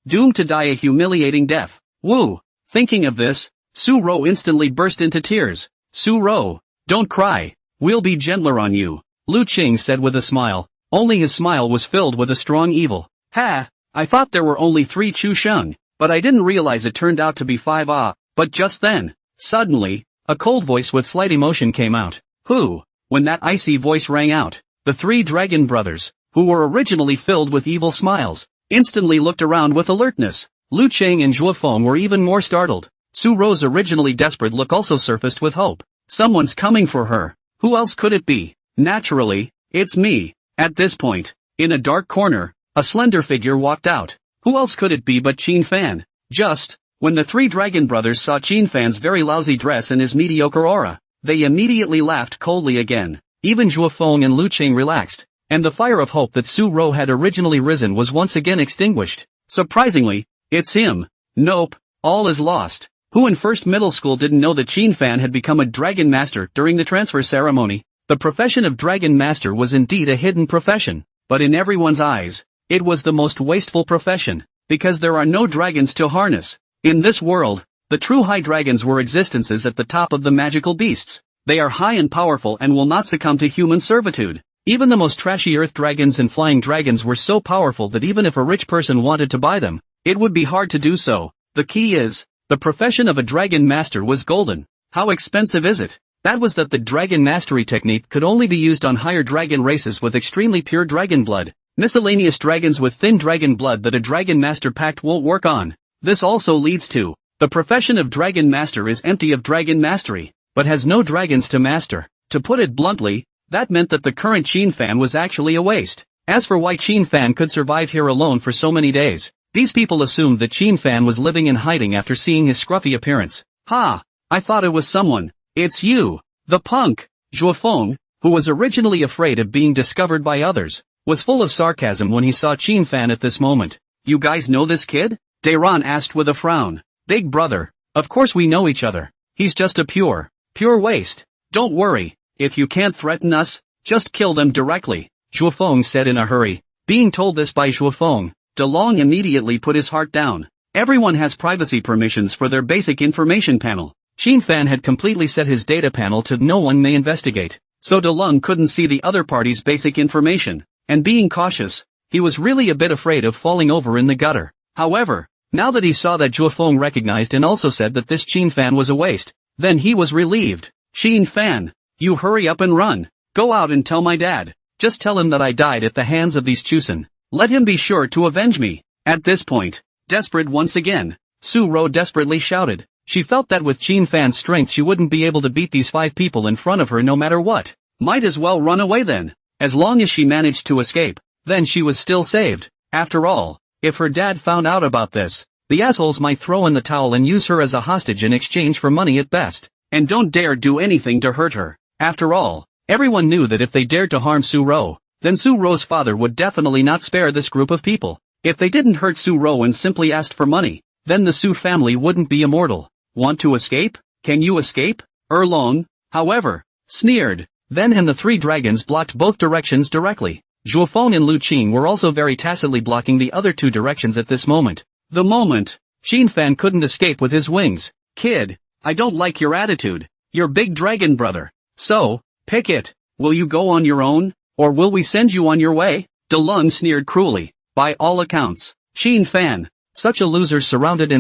Doomed to die a humiliating death. Woo! Thinking of this, Su-ro instantly burst into tears. Su-ro, don't cry. We'll be gentler on you, Lu Qing said with a smile. Only his smile was filled with a strong evil. Ha! I thought there were only 3 Chu Sheng, but I didn't realize it turned out to be 5 ah. But just then, suddenly, a cold voice with slight emotion came out. Who? When that icy voice rang out, the 3 dragon brothers, who were originally filled with evil smiles, instantly looked around with alertness. Lu Qing and Zhuo Feng were even more startled. Su-ro's originally desperate look also surfaced with hope. Someone's coming for her. Who else could it be? Naturally, it's me. At this point, in a dark corner, a slender figure walked out. Who else could it be but Qin Fan? Just, when the 3 dragon brothers saw Qin Fan's very lousy dress and his mediocre aura, they immediately laughed coldly again. Even Zhuo Feng and Lu Qing relaxed, and the fire of hope that Su-ro had originally risen was once again extinguished. Surprisingly, it's him. Nope, all is lost. Who in first middle school didn't know that Qin Fan had become a dragon master during the transfer ceremony? The profession of dragon master was indeed a hidden profession, but in everyone's eyes, it was the most wasteful profession, because there are no dragons to harness. In this world, the true high dragons were existences at the top of the magical beasts. They are high and powerful and will not succumb to human servitude. Even the most trashy earth dragons and flying dragons were so powerful that even if a rich person wanted to buy them, it would be hard to do so. The key is, the profession of a dragon master was golden. How expensive is it? That was that the dragon mastery technique could only be used on higher dragon races with extremely pure dragon blood. Miscellaneous dragons with thin dragon blood that a dragon master pact won't work on. This also leads to, the profession of dragon master is empty of dragon mastery, but has no dragons to master. To put it bluntly, that meant that the current Qin Fan was actually a waste. As for why Qin Fan could survive here alone for so many days, these people assumed that Qin Fan was living in hiding after seeing his scruffy appearance. Ha! I thought it was someone. It's you, the punk. Zhuo Feng, who was originally afraid of being discovered by others, was full of sarcasm when he saw Qin Fan at this moment. You guys know this kid? Dayron asked with a frown. Big brother, of course we know each other. He's just a pure waste. Don't worry, if you can't threaten us, just kill them directly, Zhuo Feng said in a hurry. Being told this by Zhuo Feng, De Long immediately put his heart down. Everyone has privacy permissions for their basic information panel. Qin Fan had completely set his data panel to no one may investigate, so De Long couldn't see the other party's basic information, and being cautious, he was really a bit afraid of falling over in the gutter. However, now that he saw that Zhuo Feng recognized and also said that this Qin Fan was a waste, then he was relieved. Qin Fan, you hurry up and run. Go out and tell my dad. Just tell him that I died at the hands of these Chusen. Let him be sure to avenge me. At this point, desperate once again, Su-ro desperately shouted. She felt that with Qin Fan's strength she wouldn't be able to beat these 5 people in front of her no matter what. Might as well run away then. As long as she managed to escape, then she was still saved. After all, if her dad found out about this, the assholes might throw in the towel and use her as a hostage in exchange for money at best. And don't dare do anything to hurt her. After all, everyone knew that if they dared to harm Su-ro, then Su-ro's father would definitely not spare this group of people. If they didn't hurt Su-ro and simply asked for money, then the Su family wouldn't be immortal. Want to escape? Can you escape? Erlong, however, sneered. Then and the 3 dragons blocked both directions directly. Zhuo Feng and Lu Qing were also very tacitly blocking the other 2 directions at this moment. The moment, Qin Fan couldn't escape with his wings. Kid, I don't like your attitude. You're big dragon brother. So, pick it. Will you go on your own, or will we send you on your way? De Long sneered cruelly. By all accounts, Qin Fan, such a loser surrounded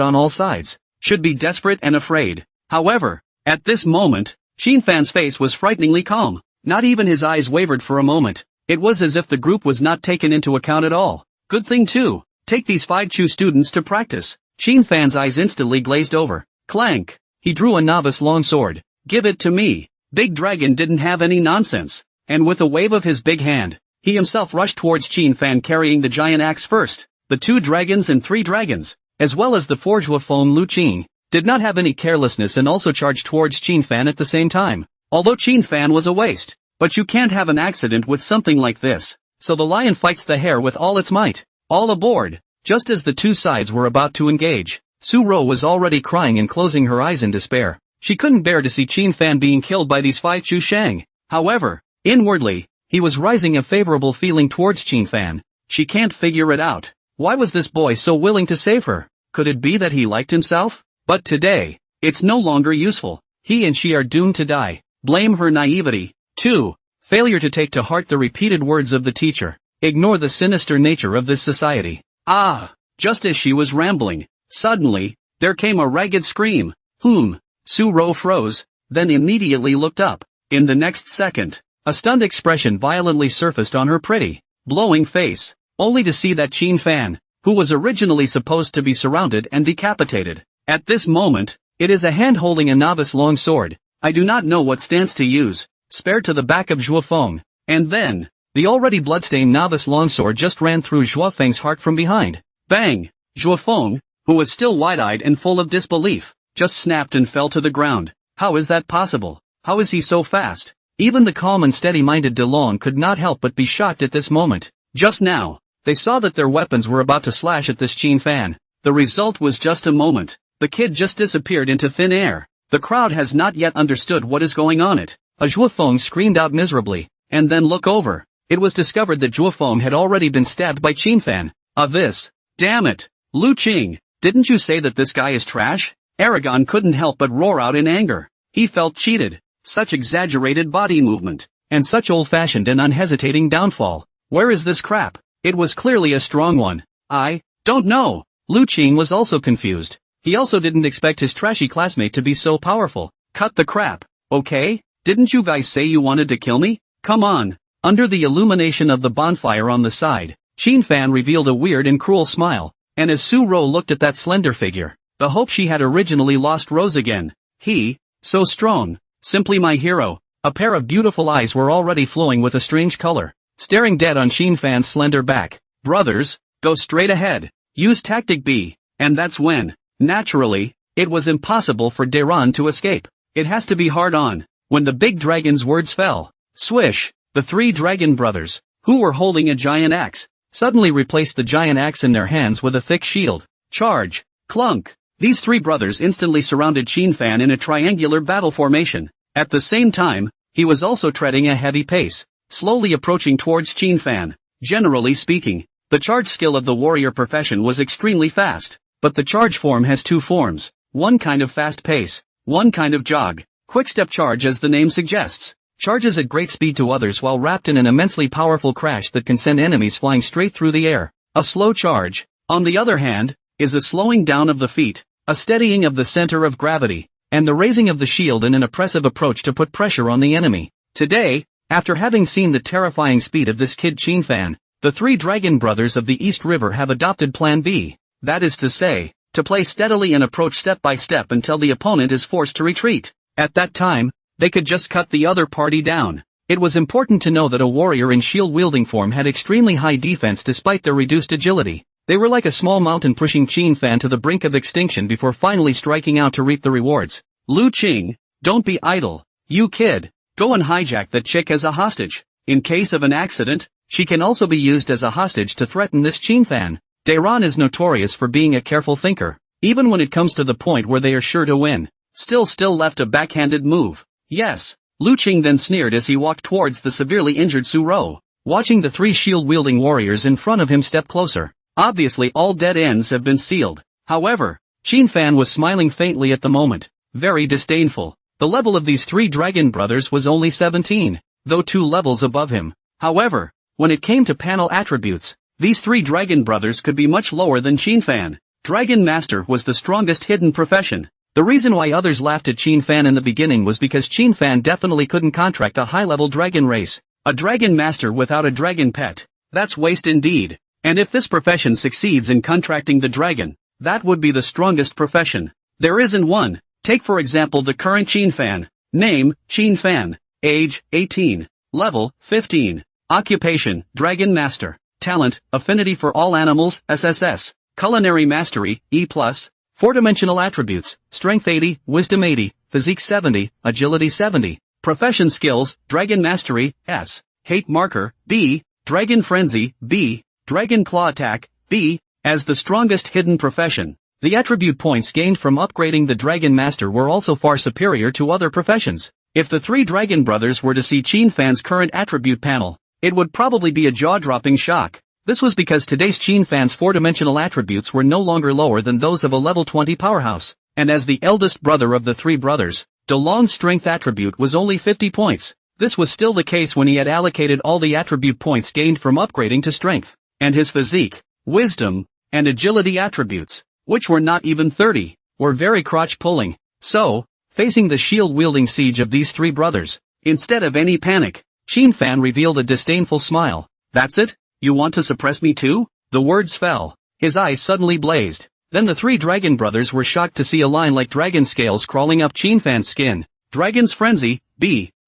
on all sides, should be desperate and afraid. However, at this moment, Qin Fan's face was frighteningly calm. Not even his eyes wavered for a moment. It was as if the group was not taken into account at all. Good thing too. Take these 5 Chu students to practice. Qin Fan's eyes instantly glazed over. Clank. He drew a novice longsword. Give it to me. Big Dragon didn't have any nonsense. And with a wave of his big hand, he himself rushed towards Qin Fan carrying the giant axe first. The 2 dragons and 3 dragons, as well as the 4 Zhuo Feng Lu Qing, did not have any carelessness and also charged towards Qin Fan at the same time. Although Qin Fan was a waste, but you can't have an accident with something like this. So the lion fights the hare with all its might. All aboard. Just as the 2 sides were about to engage, Su-ro was already crying and closing her eyes in despair. She couldn't bear to see Qin Fan being killed by these 5 Chu Shang. However, Inwardly, he was rising a favorable feeling towards Qin-fan. She can't figure it out. Why was this boy so willing to save her? Could it be that he liked himself? But today, it's no longer useful. He and she are doomed to die. Blame her naivety. 2. Failure to take to heart the repeated words of the teacher. Ignore the sinister nature of this society. Just as she was rambling, suddenly, there came a ragged scream. Su-ro froze, then immediately looked up. In the next second, a stunned expression violently surfaced on her pretty, glowing face, only to see that Qin-fan, who was originally supposed to be surrounded and decapitated. At this moment, it is a hand holding a novice long sword. I do not know what stance to use, spared to the back of Zhuofeng, and then, the already bloodstained novice longsword just ran through Zhuofeng's heart from behind. Bang! Zhuofeng, who was still wide-eyed and full of disbelief, just snapped and fell to the ground. How is that possible? How is he so fast? Even the calm and steady-minded DeLong could not help but be shocked at this moment. Just now, they saw that their weapons were about to slash at this Qin-fan. The result was just a moment. The kid just disappeared into thin air. The crowd has not yet understood what is going on. Zhuofeng screamed out miserably, and then look over. It was discovered that Zhuofeng had already been stabbed by Qin-fan. Damn it! Lu Qing, didn't you say that this guy is trash? Aragon couldn't help but roar out in anger. He felt cheated. Such exaggerated body movement, and such old-fashioned and unhesitating downfall. Where is this crap? It was clearly a strong one. I don't know. Lu Qing was also confused. He also didn't expect his trashy classmate to be so powerful. Cut the crap, okay? Didn't you guys say you wanted to kill me? Come on. Under the illumination of the bonfire on the side, Qin-fan revealed a weird and cruel smile, and as Su-ro looked at that slender figure, the hope she had originally lost rose again. He, so strong, simply my hero. A pair of beautiful eyes were already flowing with a strange color, staring dead on Qin-fan's slender back. Brothers, go straight ahead. Use tactic B. And that's when, naturally, it was impossible for Daron to escape. It has to be hard on. When the big dragon's words fell, swish, the 3 dragon brothers, who were holding a giant axe, suddenly replaced the giant axe in their hands with a thick shield. Charge! Clunk! These 3 brothers instantly surrounded Qin-fan in a triangular battle formation. At the same time, he was also treading a heavy pace, slowly approaching towards Qin-fan. Generally speaking, the charge skill of the warrior profession was extremely fast, but the charge form has 2 forms, one kind of fast pace, one kind of jog. Quick-step charge, as the name suggests, charges at great speed to others while wrapped in an immensely powerful crash that can send enemies flying straight through the air. A slow charge, on the other hand, is a slowing down of the feet, a steadying of the center of gravity, and the raising of the shield in an oppressive approach to put pressure on the enemy. Today, after having seen the terrifying speed of this kid Qin-fan, the 3 dragon brothers of the East River have adopted Plan B. That is to say, to play steadily and approach step by step until the opponent is forced to retreat. At that time, they could just cut the other party down. It was important to know that a warrior in shield-wielding form had extremely high defense despite their reduced agility. They were like a small mountain pushing Qin-fan to the brink of extinction before finally striking out to reap the rewards. Lu Qing, don't be idle. You kid, go and hijack that chick as a hostage. In case of an accident, she can also be used as a hostage to threaten this Qin-fan. Daron is notorious for being a careful thinker, even when it comes to the point where they are sure to win. Still left a backhanded move. Yes, Lu Qing then sneered as he walked towards the severely injured Su-ro, watching the 3 shield-wielding warriors in front of him step closer. Obviously all dead ends have been sealed. However, Qin-fan was smiling faintly at the moment, very disdainful. The level of these 3 dragon brothers was only 17, though 2 levels above him. However, when it came to panel attributes, these 3 dragon brothers could be much lower than Qin-fan. Dragon Master was the strongest hidden profession. The reason why others laughed at Qin-fan in the beginning was because Qin-fan definitely couldn't contract a high-level dragon race. A dragon master without a dragon pet. That's waste indeed. And if this profession succeeds in contracting the dragon, that would be the strongest profession. There isn't one. Take for example the current Qin-fan. Name, Qin-fan. Age, 18. Level, 15. Occupation, Dragon Master. Talent, Affinity for all animals, SSS. Culinary Mastery, E+. 4-dimensional attributes, Strength 80, Wisdom 80, Physique 70, Agility 70. Profession skills, Dragon Mastery, S. Hate Marker, B. Dragon Frenzy, B. Dragon Claw Attack, B. As the strongest hidden profession, the attribute points gained from upgrading the Dragon Master were also far superior to other professions. If the three Dragon Brothers were to see Qin Fan's current attribute panel, it would probably be a jaw-dropping shock. This was because today's Qin Fan's four-dimensional attributes were no longer lower than those of a level 20 powerhouse, and as the eldest brother of the three brothers, DeLong's strength attribute was only 50 points. This was still the case when he had allocated all the attribute points gained from upgrading to strength, and his physique, wisdom, and agility attributes, which were not even 30, were very crotch-pulling. So, facing the shield-wielding siege of these three brothers, instead of any panic, Qin Fan revealed a disdainful smile. "That's it? You want to suppress me too?" The words fell. His eyes suddenly blazed. Then the three Dragon Brothers were shocked to see a line like dragon scales crawling up Qin Fan's skin. Dragon's frenzy,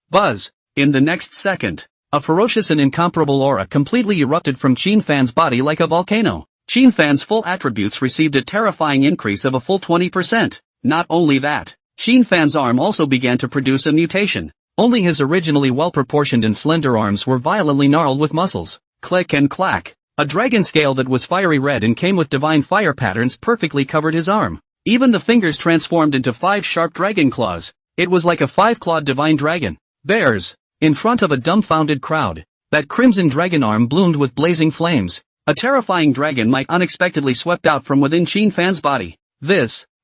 buzz. In the next second, a ferocious and incomparable aura completely erupted from Qin Fan's body like a volcano. Qin Fan's full attributes received a terrifying increase of a full 20%. Not only that, Qin Fan's arm also began to produce a mutation. Only his originally well-proportioned and slender arms were violently gnarled with muscles. Click and clack. A dragon scale that was fiery red and came with divine fire patterns perfectly covered his arm. Even the fingers transformed into 5 sharp dragon claws. It was like a 5-clawed divine dragon. Bears. In front of a dumbfounded crowd, that crimson dragon arm bloomed with blazing flames. A terrifying dragon might unexpectedly swept out from within Qin Fan's body.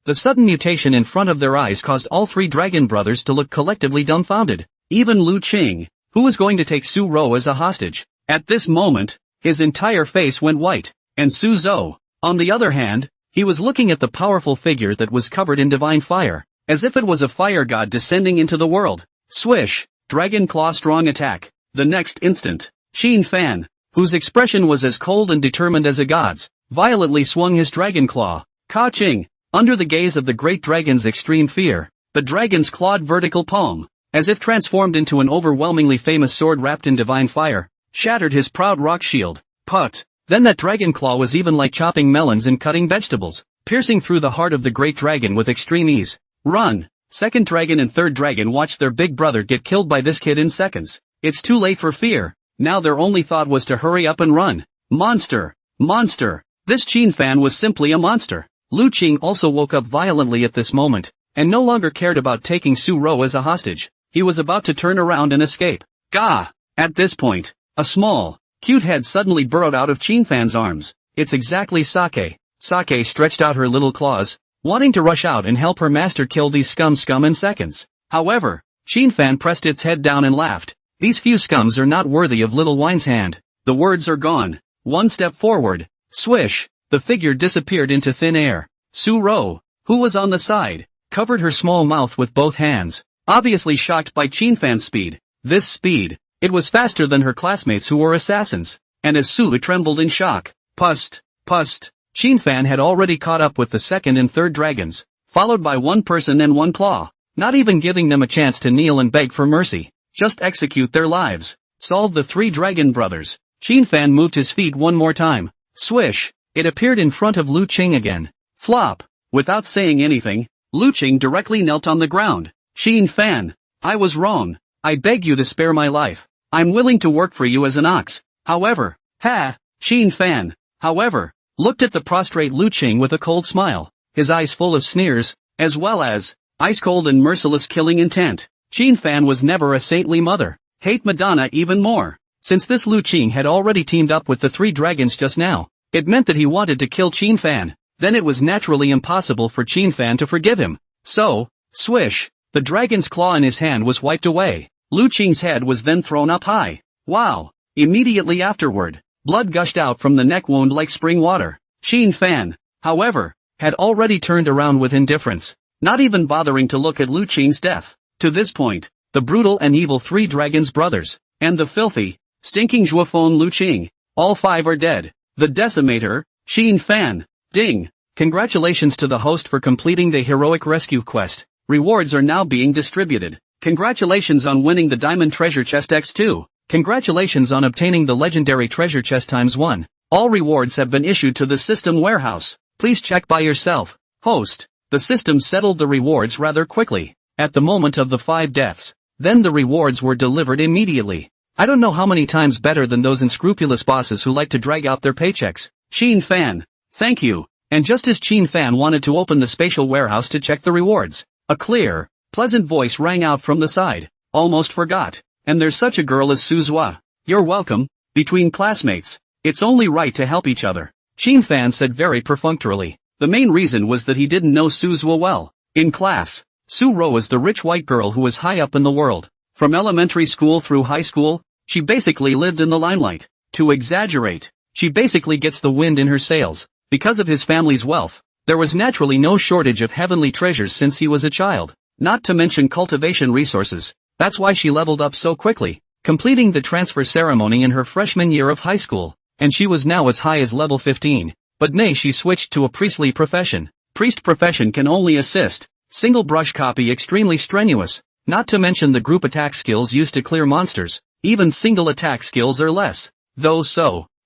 The sudden mutation in front of their eyes caused all three Dragon Brothers to look collectively dumbfounded. Even Lu Qing, who was going to take Su Rou as a hostage. At this moment, his entire face went white, and Su Zhou, on the other hand, he was looking at the powerful figure that was covered in divine fire, as if it was a fire god descending into the world. Swish, Dragon Claw strong attack. The next instant, Qin Fan, whose expression was as cold and determined as a god's, violently swung his Dragon Claw. Ka-ching! Under the gaze of the great dragon's extreme fear, the dragon's clawed vertical palm, as if transformed into an overwhelmingly famous sword wrapped in divine fire, shattered his proud rock shield. Put. Then that dragon claw was even like chopping melons and cutting vegetables, piercing through the heart of the great dragon with extreme ease. Run! Second dragon and third dragon watched their big brother get killed by this kid in seconds. It's too late for fear. Now their only thought was to hurry up and run. Monster! Monster! This Qin Fan was simply a monster. Lu Qing also woke up violently at this moment, and no longer cared about taking Su Rou as a hostage. He was about to turn around and escape. Gah! At this point, a small, cute head suddenly burrowed out of Qin Fan's arms. It's exactly Sake. Sake stretched out her little claws, wanting to rush out and help her master kill these scum in seconds. However, Qin Fan pressed its head down and laughed. These few scums are not worthy of little Wine's hand. The words are gone. One step forward. Swish. The figure disappeared into thin air. Su Rou, who was on the side, covered her small mouth with both hands, obviously shocked by Qin Fan's speed. This speed. It was faster than her classmates who were assassins, and as Su trembled in shock, pust. Qin Fan had already caught up with the second and third dragons, followed by one person and one claw, not even giving them a chance to kneel and beg for mercy, just execute their lives. Solve the three Dragon Brothers. Qin Fan moved his feet one more time. Swish! It appeared in front of Lu Qing again. Flop! Without saying anything, Lu Qing directly knelt on the ground. Qin Fan, I was wrong. I beg you to spare my life. I'm willing to work for you as an ox. However, Qin Fan, however, looked at the prostrate Lu Qing with a cold smile, his eyes full of sneers, as well as ice-cold and merciless killing intent. Qin Fan was never a saintly mother. Hate Madonna even more. Since this Lu Qing had already teamed up with the three dragons just now, it meant that he wanted to kill Qin Fan. Then it was naturally impossible for Qin Fan to forgive him. So, swish, the dragon's claw in his hand was wiped away. Lu Qing's head was then thrown up high. Wow! Immediately afterward, blood gushed out from the neck wound like spring water. Qin Fan, however, had already turned around with indifference, not even bothering to look at Lu Qing's death. To this point, the brutal and evil three dragons brothers, and the filthy, stinking Zhuofeng Lu Qing, all five are dead. The Decimator, Qin Fan, ding! Congratulations to the host for completing the heroic rescue quest. Rewards are now being distributed. Congratulations on winning the Diamond Treasure Chest X2. Congratulations on obtaining the Legendary Treasure Chest ×1. All rewards have been issued to the system warehouse. Please check by yourself. Host. The system settled the rewards rather quickly, at the moment of the 5 deaths. Then the rewards were delivered immediately. I don't know how many times better than those unscrupulous bosses who like to drag out their paychecks. Qin Fan. Thank you. And just as Qin Fan wanted to open the spatial warehouse to check the rewards, a clear, pleasant voice rang out from the side. almost forgot. And there's such a girl as Suzua. You're welcome. Between classmates, it's only right to help each other. Fan said very perfunctorily. The main reason was that he didn't know Suzua well. In class, Su-ro was the rich white girl who was high up in the world. From elementary school through high school, she basically lived in the limelight. To exaggerate, she basically gets the wind in her sails. Because of his family's wealth, there was naturally no shortage of heavenly treasures since he was a child. Not to mention cultivation resources. That's why she leveled up so quickly, completing the transfer ceremony in her freshman year of high school. And she was now as high as level 15. But nay, she switched to a priestly profession. Priest profession can only assist. Single brush copy extremely strenuous. Not to mention the group attack skills used to clear monsters. Even single attack skills are less.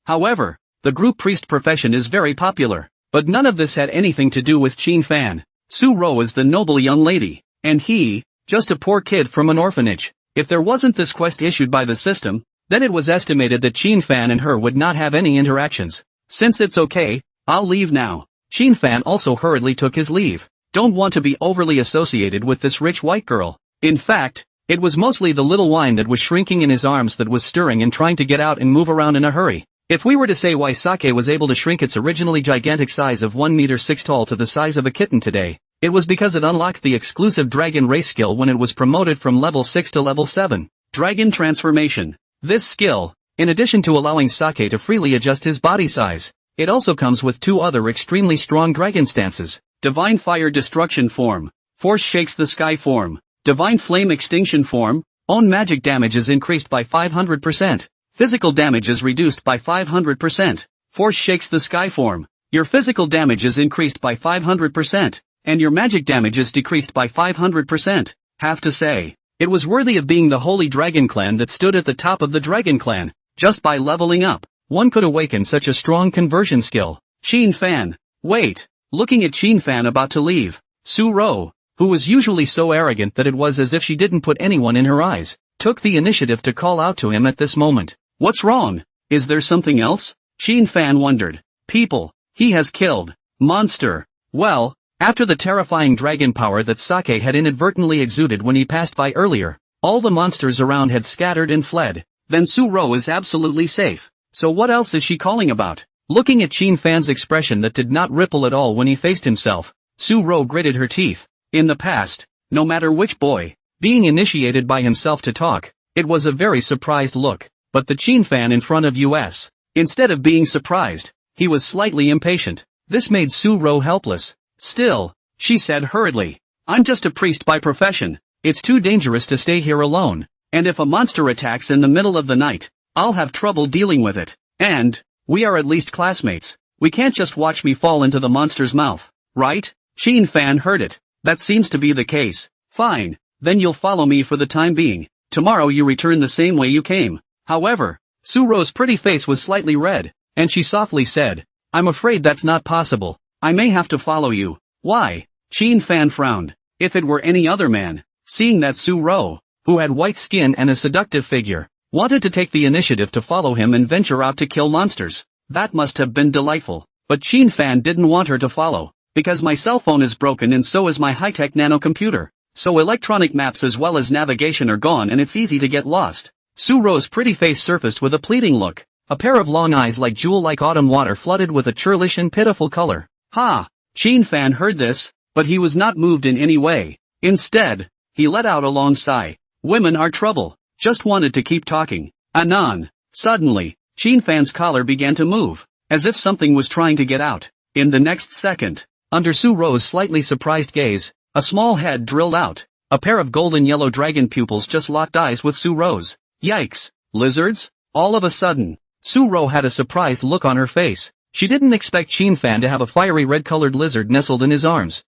However, the group priest profession is very popular. But none of this had anything to do with Fan. Su-ro is the noble young lady. And he, just a poor kid from an orphanage. If there wasn't this quest issued by the system, then it was estimated that Fan and her would not have any interactions. Since it's okay, I'll leave now. Fan also hurriedly took his leave. Don't want to be overly associated with this rich white girl. In fact, it was mostly the little wine that was shrinking in his arms that was stirring and trying to get out and move around in a hurry. If we were to say why Sake was able to shrink its originally gigantic size of 1 meter 6 tall to the size of a kitten today, it was because it unlocked the exclusive dragon race skill when it was promoted from level 6 to level 7. Dragon transformation. This skill, in addition to allowing Sake to freely adjust his body size, it also comes with 2 other extremely strong dragon stances. Divine Fire Destruction form. Force Shakes the Sky form. Divine Flame Extinction form. Own magic damage is increased by 500%. Physical damage is reduced by 500%. Force Shakes the Sky form. Your physical damage is increased by 500, and your magic damage is decreased by 500. Have to say, it was worthy of being the Holy Dragon Clan that stood at the top of the Dragon Clan. Just by leveling up, one could awaken such a strong conversion skill. Fan. Wait. Looking at Fan about to leave, Su-ro, who was usually so arrogant that it was as if she didn't put anyone in her eyes, took the initiative to call out to him at this moment. What's wrong? Is there something else? Fan wondered. People, he has killed. Monster. Well, after the terrifying dragon power that Sake had inadvertently exuded when he passed by earlier, all the monsters around had scattered and fled. Then Su-ro is absolutely safe. So what else is she calling about? Looking at Fan's expression that did not ripple at all when he faced himself, Su-ro gritted her teeth. In the past, no matter which boy, being initiated by himself to talk, it was a very surprised look. But the Fan in front of us, instead of being surprised, he was slightly impatient. This made Su-ro helpless. Still, she said hurriedly, I'm just a priest by profession. It's too dangerous to stay here alone. And if a monster attacks in the middle of the night, I'll have trouble dealing with it. And, we are at least classmates. We can't just watch me fall into the monster's mouth, right? Fan heard it. That seems to be the case. Fine, then you'll follow me for the time being. Tomorrow you return the same way you came. However, Su-ro's pretty face was slightly red, and she softly said, I'm afraid that's not possible. I may have to follow you. Why? Fan frowned. If it were any other man, seeing that Su-ro, who had white skin and a seductive figure, wanted to take the initiative to follow him and venture out to kill monsters, that must have been delightful. But Fan didn't want her to follow, because my cell phone is broken and so is my high-tech nanocomputer. So electronic maps as well as navigation are gone and it's easy to get lost. Su-ro's pretty face surfaced with a pleading look. A pair of long eyes like jewel-like autumn water flooded with a churlish and pitiful color. Ha! Fan heard this, but he was not moved in any way. Instead, he let out a long sigh. Women are trouble. Just wanted to keep talking. Anon. Suddenly, Fan's collar began to move, as if something was trying to get out. In the next second, under Su-ro's slightly surprised gaze, a small head drilled out. A pair of golden yellow dragon pupils just locked eyes with Su-ro's. Yikes! Lizards? All of a sudden, Su-ro had a surprised look on her face. She didn't expect Fan to have a fiery red-colored lizard nestled in his arms.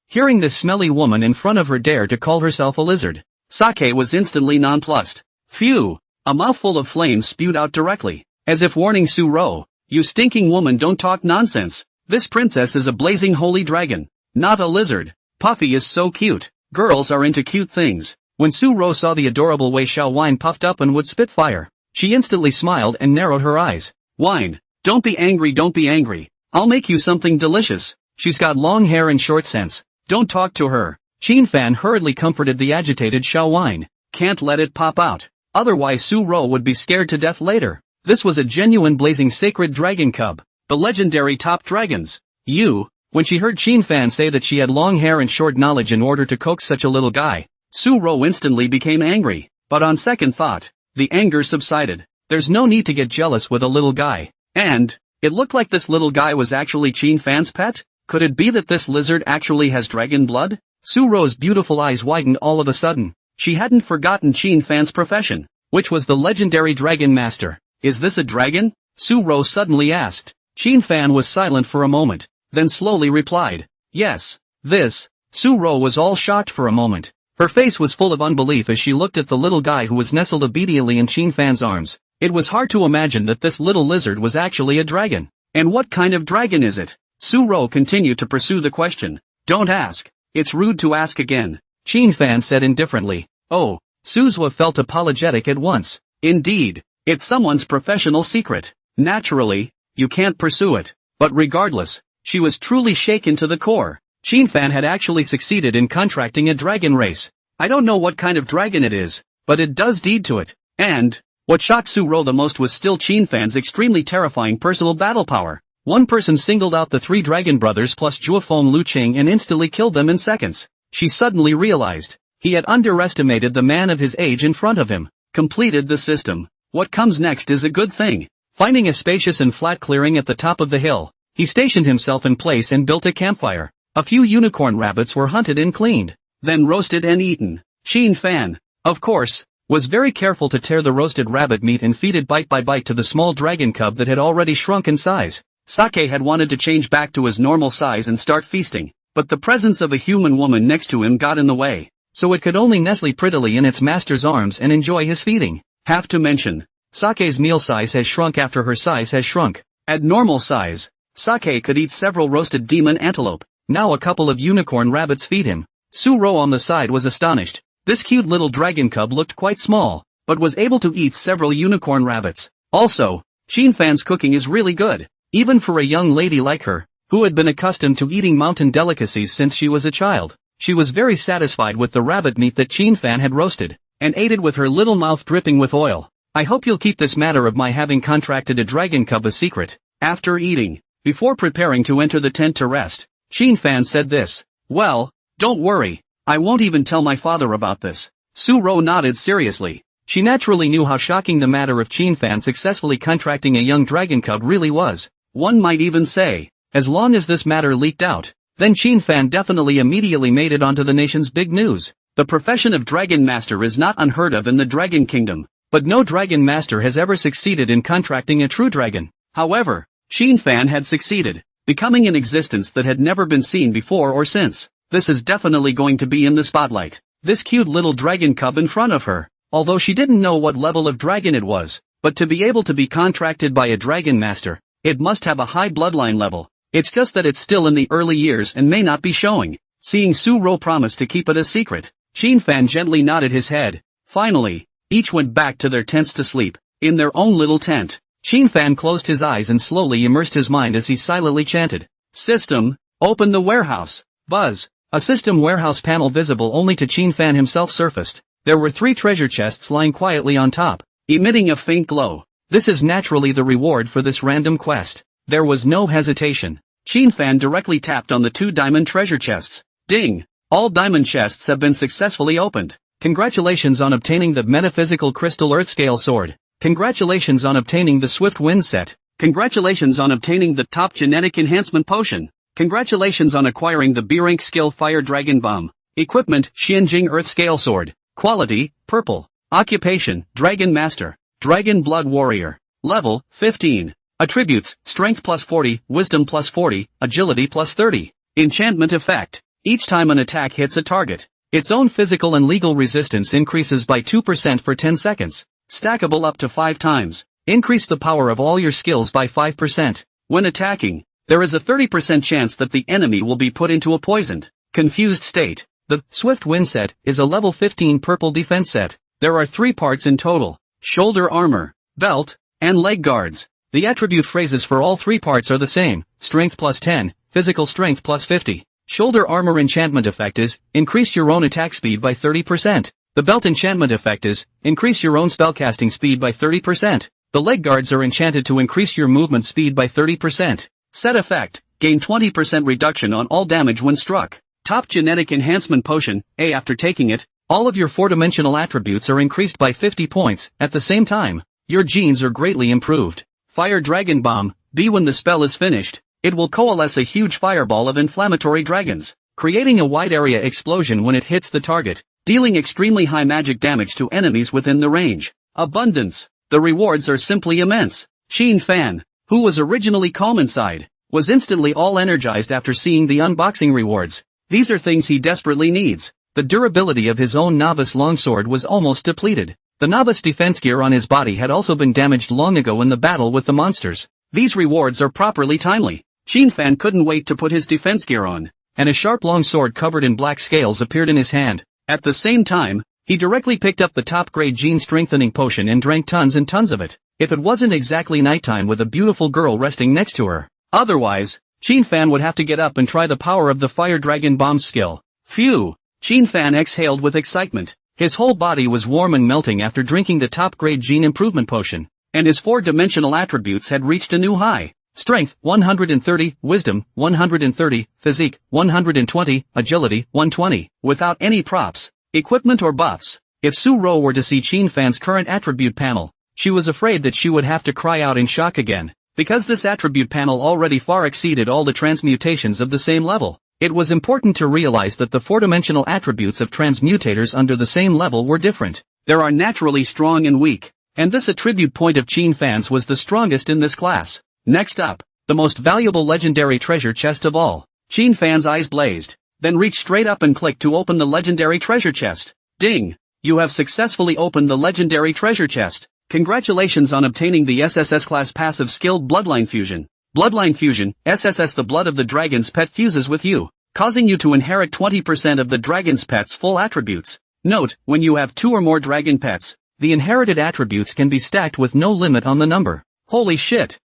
Hearing this smelly woman in front of her dare to call herself a lizard, Sake was instantly nonplussed. Phew! A mouthful of flames spewed out directly, as if warning Su-ro, you stinking woman, don't talk nonsense. This princess is a blazing holy dragon, not a lizard. Puffy is so cute. Girls are into cute things. When Su-ro saw the adorable way Xiao Wine puffed up and would spit fire, she instantly smiled and narrowed her eyes. Wine, don't be angry. I'll make you something delicious. She's got long hair and short sense. Don't talk to her. Fan hurriedly comforted the agitated Xiao Wine. Can't let it pop out. Otherwise Su-ro would be scared to death later. This was a genuine blazing sacred dragon cub. The legendary top dragons. When she heard Qin-fan say that she had long hair and short knowledge in order to coax such a little guy, Su-ro instantly became angry. But on second thought, the anger subsided. There's no need to get jealous with a little guy. And, it looked like this little guy was actually Qin-fan's pet? Could it be that this lizard actually has dragon blood? Su-ro's beautiful eyes widened all of a sudden. She hadn't forgotten Qin-fan's profession, which was the legendary dragon master. Is this a dragon? Su-ro suddenly asked. Qin-fan was silent for a moment, then slowly replied, yes, this. Su-ro was all shocked for a moment. Her face was full of unbelief as she looked at the little guy who was nestled obediently in Qin-fan's arms. It was hard to imagine that this little lizard was actually a dragon. And what kind of dragon is it? Su-ro continued to pursue the question. Don't ask. It's rude to ask again. Qin-fan said indifferently. Oh, Su-ro felt apologetic at once. Indeed, it's someone's professional secret. Naturally, you can't pursue it. But regardless, she was truly shaken to the core. Qin-fan had actually succeeded in contracting a dragon race. I don't know what kind of dragon it is, but it does deed to it. And, what shocked Su-ro the most was still Qin-fan's extremely terrifying personal battle power. One person singled out the three dragon brothers plus Juefeng Luqing and instantly killed them in seconds. She suddenly realized, he had underestimated the man of his age in front of him. Completed the system. What comes next is a good thing. Finding a spacious and flat clearing at the top of the hill, he stationed himself in place and built a campfire. A few unicorn rabbits were hunted and cleaned, then roasted and eaten. Qin-fan, of course, was very careful to tear the roasted rabbit meat and feed it bite by bite to the small dragon cub that had already shrunk in size. Sake had wanted to change back to his normal size and start feasting, but the presence of a human woman next to him got in the way, so it could only nestle prettily in its master's arms and enjoy his feeding. Have to mention, Sake's meal size has shrunk after her size has shrunk. At normal size, Sake could eat several roasted demon antelope. Now a couple of unicorn rabbits feed him. Su-ro on the side was astonished. This cute little dragon cub looked quite small, but was able to eat several unicorn rabbits. Also, Qin-fan's cooking is really good, even for a young lady like her, who had been accustomed to eating mountain delicacies since she was a child. She was very satisfied with the rabbit meat that Qin-fan had roasted, and ate it with her little mouth dripping with oil. I hope you'll keep this matter of my having contracted a dragon cub a secret. After eating, before preparing to enter the tent to rest, Qin-fan said this. Well, don't worry, I won't even tell my father about this. Su-ro nodded seriously. She naturally knew how shocking the matter of Qin-fan successfully contracting a young dragon cub really was. One might even say, as long as this matter leaked out, then Qin-fan definitely immediately made it onto the nation's big news. The profession of dragon master is not unheard of in the dragon kingdom, but no dragon master has ever succeeded in contracting a true dragon. However, Qin-fan had succeeded, becoming an existence that had never been seen before or since. This is definitely going to be in the spotlight. This cute little dragon cub in front of her, although she didn't know what level of dragon it was, but to be able to be contracted by a dragon master, it must have a high bloodline level. It's just that it's still in the early years and may not be showing. Seeing Su-ro promise to keep it a secret, Qin-fan gently nodded his head. Finally, each went back to their tents to sleep, in their own little tent. Qin-fan closed his eyes and slowly immersed his mind as he silently chanted. System, open the warehouse. Buzz. A system warehouse panel visible only to Qin-fan himself surfaced. There were 3 treasure chests lying quietly on top, emitting a faint glow. This is naturally the reward for this random quest. There was no hesitation. Qin-fan directly tapped on the 2 diamond treasure chests. Ding! All diamond chests have been successfully opened. Congratulations on obtaining the metaphysical crystal earthscale sword. Congratulations on obtaining the Swift Wind set. Congratulations on obtaining the top genetic enhancement potion. Congratulations on acquiring the B-rank skill Fire Dragon Bomb. Equipment, Xianjing Earthscale Sword. Quality, Purple. Occupation, Dragon Master. Dragon Blood Warrior. Level, 15. Attributes, Strength plus 40, Wisdom plus 40, Agility plus 30. Enchantment effect. Each time an attack hits a target, its own physical and legal resistance increases by 2% for 10 seconds. Stackable up to 5 times. Increase the power of all your skills by 5%. When attacking, there is a 30% chance that the enemy will be put into a poisoned, confused state. The Swift Wind set is a level 15 purple defense set. There are 3 parts in total: shoulder armor, belt, and leg guards. The attribute phrases for all 3 parts are the same: strength plus 10, physical strength plus 50. Shoulder armor enchantment effect is, increase your own attack speed by 30%. The belt enchantment effect is, increase your own spellcasting speed by 30%. The leg guards are enchanted to increase your movement speed by 30%. Set effect, gain 20% reduction on all damage when struck. Top genetic enhancement potion, A. After taking it, all of your 4-dimensional attributes are increased by 50 points. At the same time, your genes are greatly improved. Fire Dragon Bomb, B. When the spell is finished, it will coalesce a huge fireball of inflammatory dragons, creating a wide area explosion when it hits the target, dealing extremely high magic damage to enemies within the range. Abundance. The rewards are simply immense. Sheen Fan, who was originally calm inside, was instantly all energized after seeing the unboxing rewards. These are things he desperately needs. The durability of his own novice longsword was almost depleted. The novice defense gear on his body had also been damaged long ago in the battle with the monsters. These rewards are properly timely. Sheen Fan couldn't wait to put his defense gear on, and a sharp long sword covered in black scales appeared in his hand. At the same time, he directly picked up the top-grade gene strengthening potion and drank tons and tons of it. If it wasn't exactly nighttime with a beautiful girl resting next to her. Otherwise, Sheen Fan would have to get up and try the power of the Fire Dragon Bomb skill. Phew! Sheen Fan exhaled with excitement. His whole body was warm and melting after drinking the top-grade gene improvement potion, and his 4-dimensional attributes had reached a new high. Strength, 130, Wisdom, 130, Physique, 120, Agility, 120, without any props, equipment or buffs. If Su-Ro were to see Sheen Fan's current attribute panel, she was afraid that she would have to cry out in shock again, because this attribute panel already far exceeded all the transmutations of the same level. It was important to realize that the 4-dimensional attributes of transmutators under the same level were different. There are naturally strong and weak, and this attribute point of Sheen Fan's was the strongest in this class. Next up, the most valuable legendary treasure chest of all. Sheen Fan's eyes blazed, then reached straight up and clicked to open the legendary treasure chest. Ding! You have successfully opened the legendary treasure chest. Congratulations on obtaining the SSS class passive skill Bloodline Fusion. Bloodline Fusion, SSS. The blood of the dragon's pet fuses with you, causing you to inherit 20% of the dragon's pet's full attributes. Note, when you have 2 or more dragon pets, the inherited attributes can be stacked with no limit on the number. Holy shit!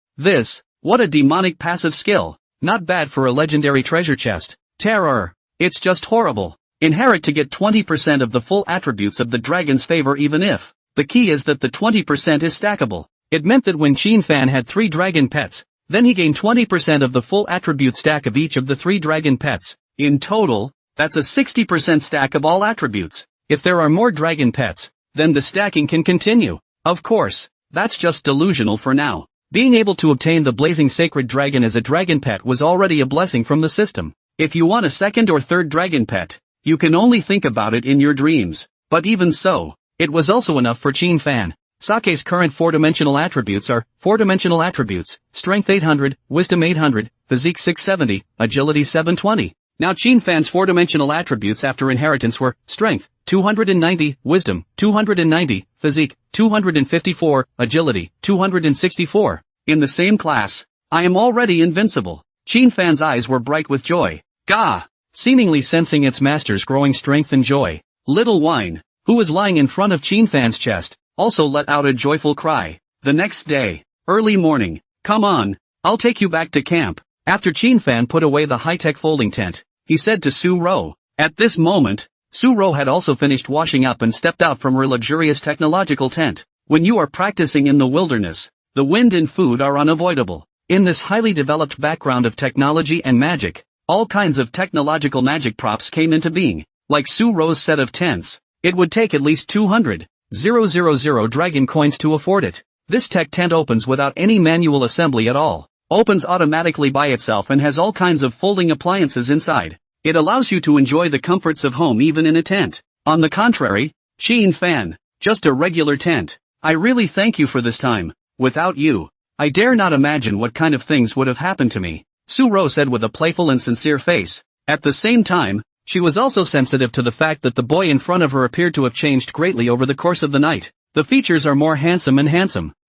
What a demonic passive skill. Not bad for a legendary treasure chest. Terror. It's just horrible. Inherit to get 20% of the full attributes of the dragon's favor even if. The key is that the 20% is stackable. It meant that when Sheen Fan had 3 dragon pets, then he gained 20% of the full attribute stack of each of the 3 dragon pets. In total, that's a 60% stack of all attributes. If there are more dragon pets, then the stacking can continue. Of course, that's just delusional for now. Being able to obtain the blazing sacred dragon as a dragon pet was already a blessing from the system. If you want a 2nd or 3rd dragon pet, you can only think about it in your dreams. But even so, it was also enough for Sheen Fan. Sake's current 4-dimensional attributes are 4-dimensional attributes, Strength 800, Wisdom 800, Physique 670, Agility 720. Now Sheen Fan's 4-dimensional attributes after inheritance were Strength 290, Wisdom 290, Physique 254, Agility 264. In the same class, I am already invincible. Sheen Fan's eyes were bright with joy. Gah! Seemingly sensing its master's growing strength and joy, Little Wine, who was lying in front of Sheen Fan's chest, also let out a joyful cry. The next day, early morning. Come on, I'll take you back to camp. After Sheen Fan put away the high-tech folding tent, he said to Su-Ro. At this moment, Su-Ro had also finished washing up and stepped out from her luxurious technological tent. When you are practicing in the wilderness, the wind and food are unavoidable. In this highly developed background of technology and magic, all kinds of technological magic props came into being. Like Su-Ro's set of tents, it would take at least 200,000 dragon coins to afford it. This tech tent opens without any manual assembly at all. Opens automatically by itself and has all kinds of folding appliances inside. It allows you to enjoy the comforts of home even in a tent. On the contrary, Sheen Fan, just a regular tent. I really thank you for this time. Without you, I dare not imagine what kind of things would have happened to me. Su-Ro said with a playful and sincere face. At the same time, she was also sensitive to the fact that the boy in front of her appeared to have changed greatly over the course of the night. The features are more handsome,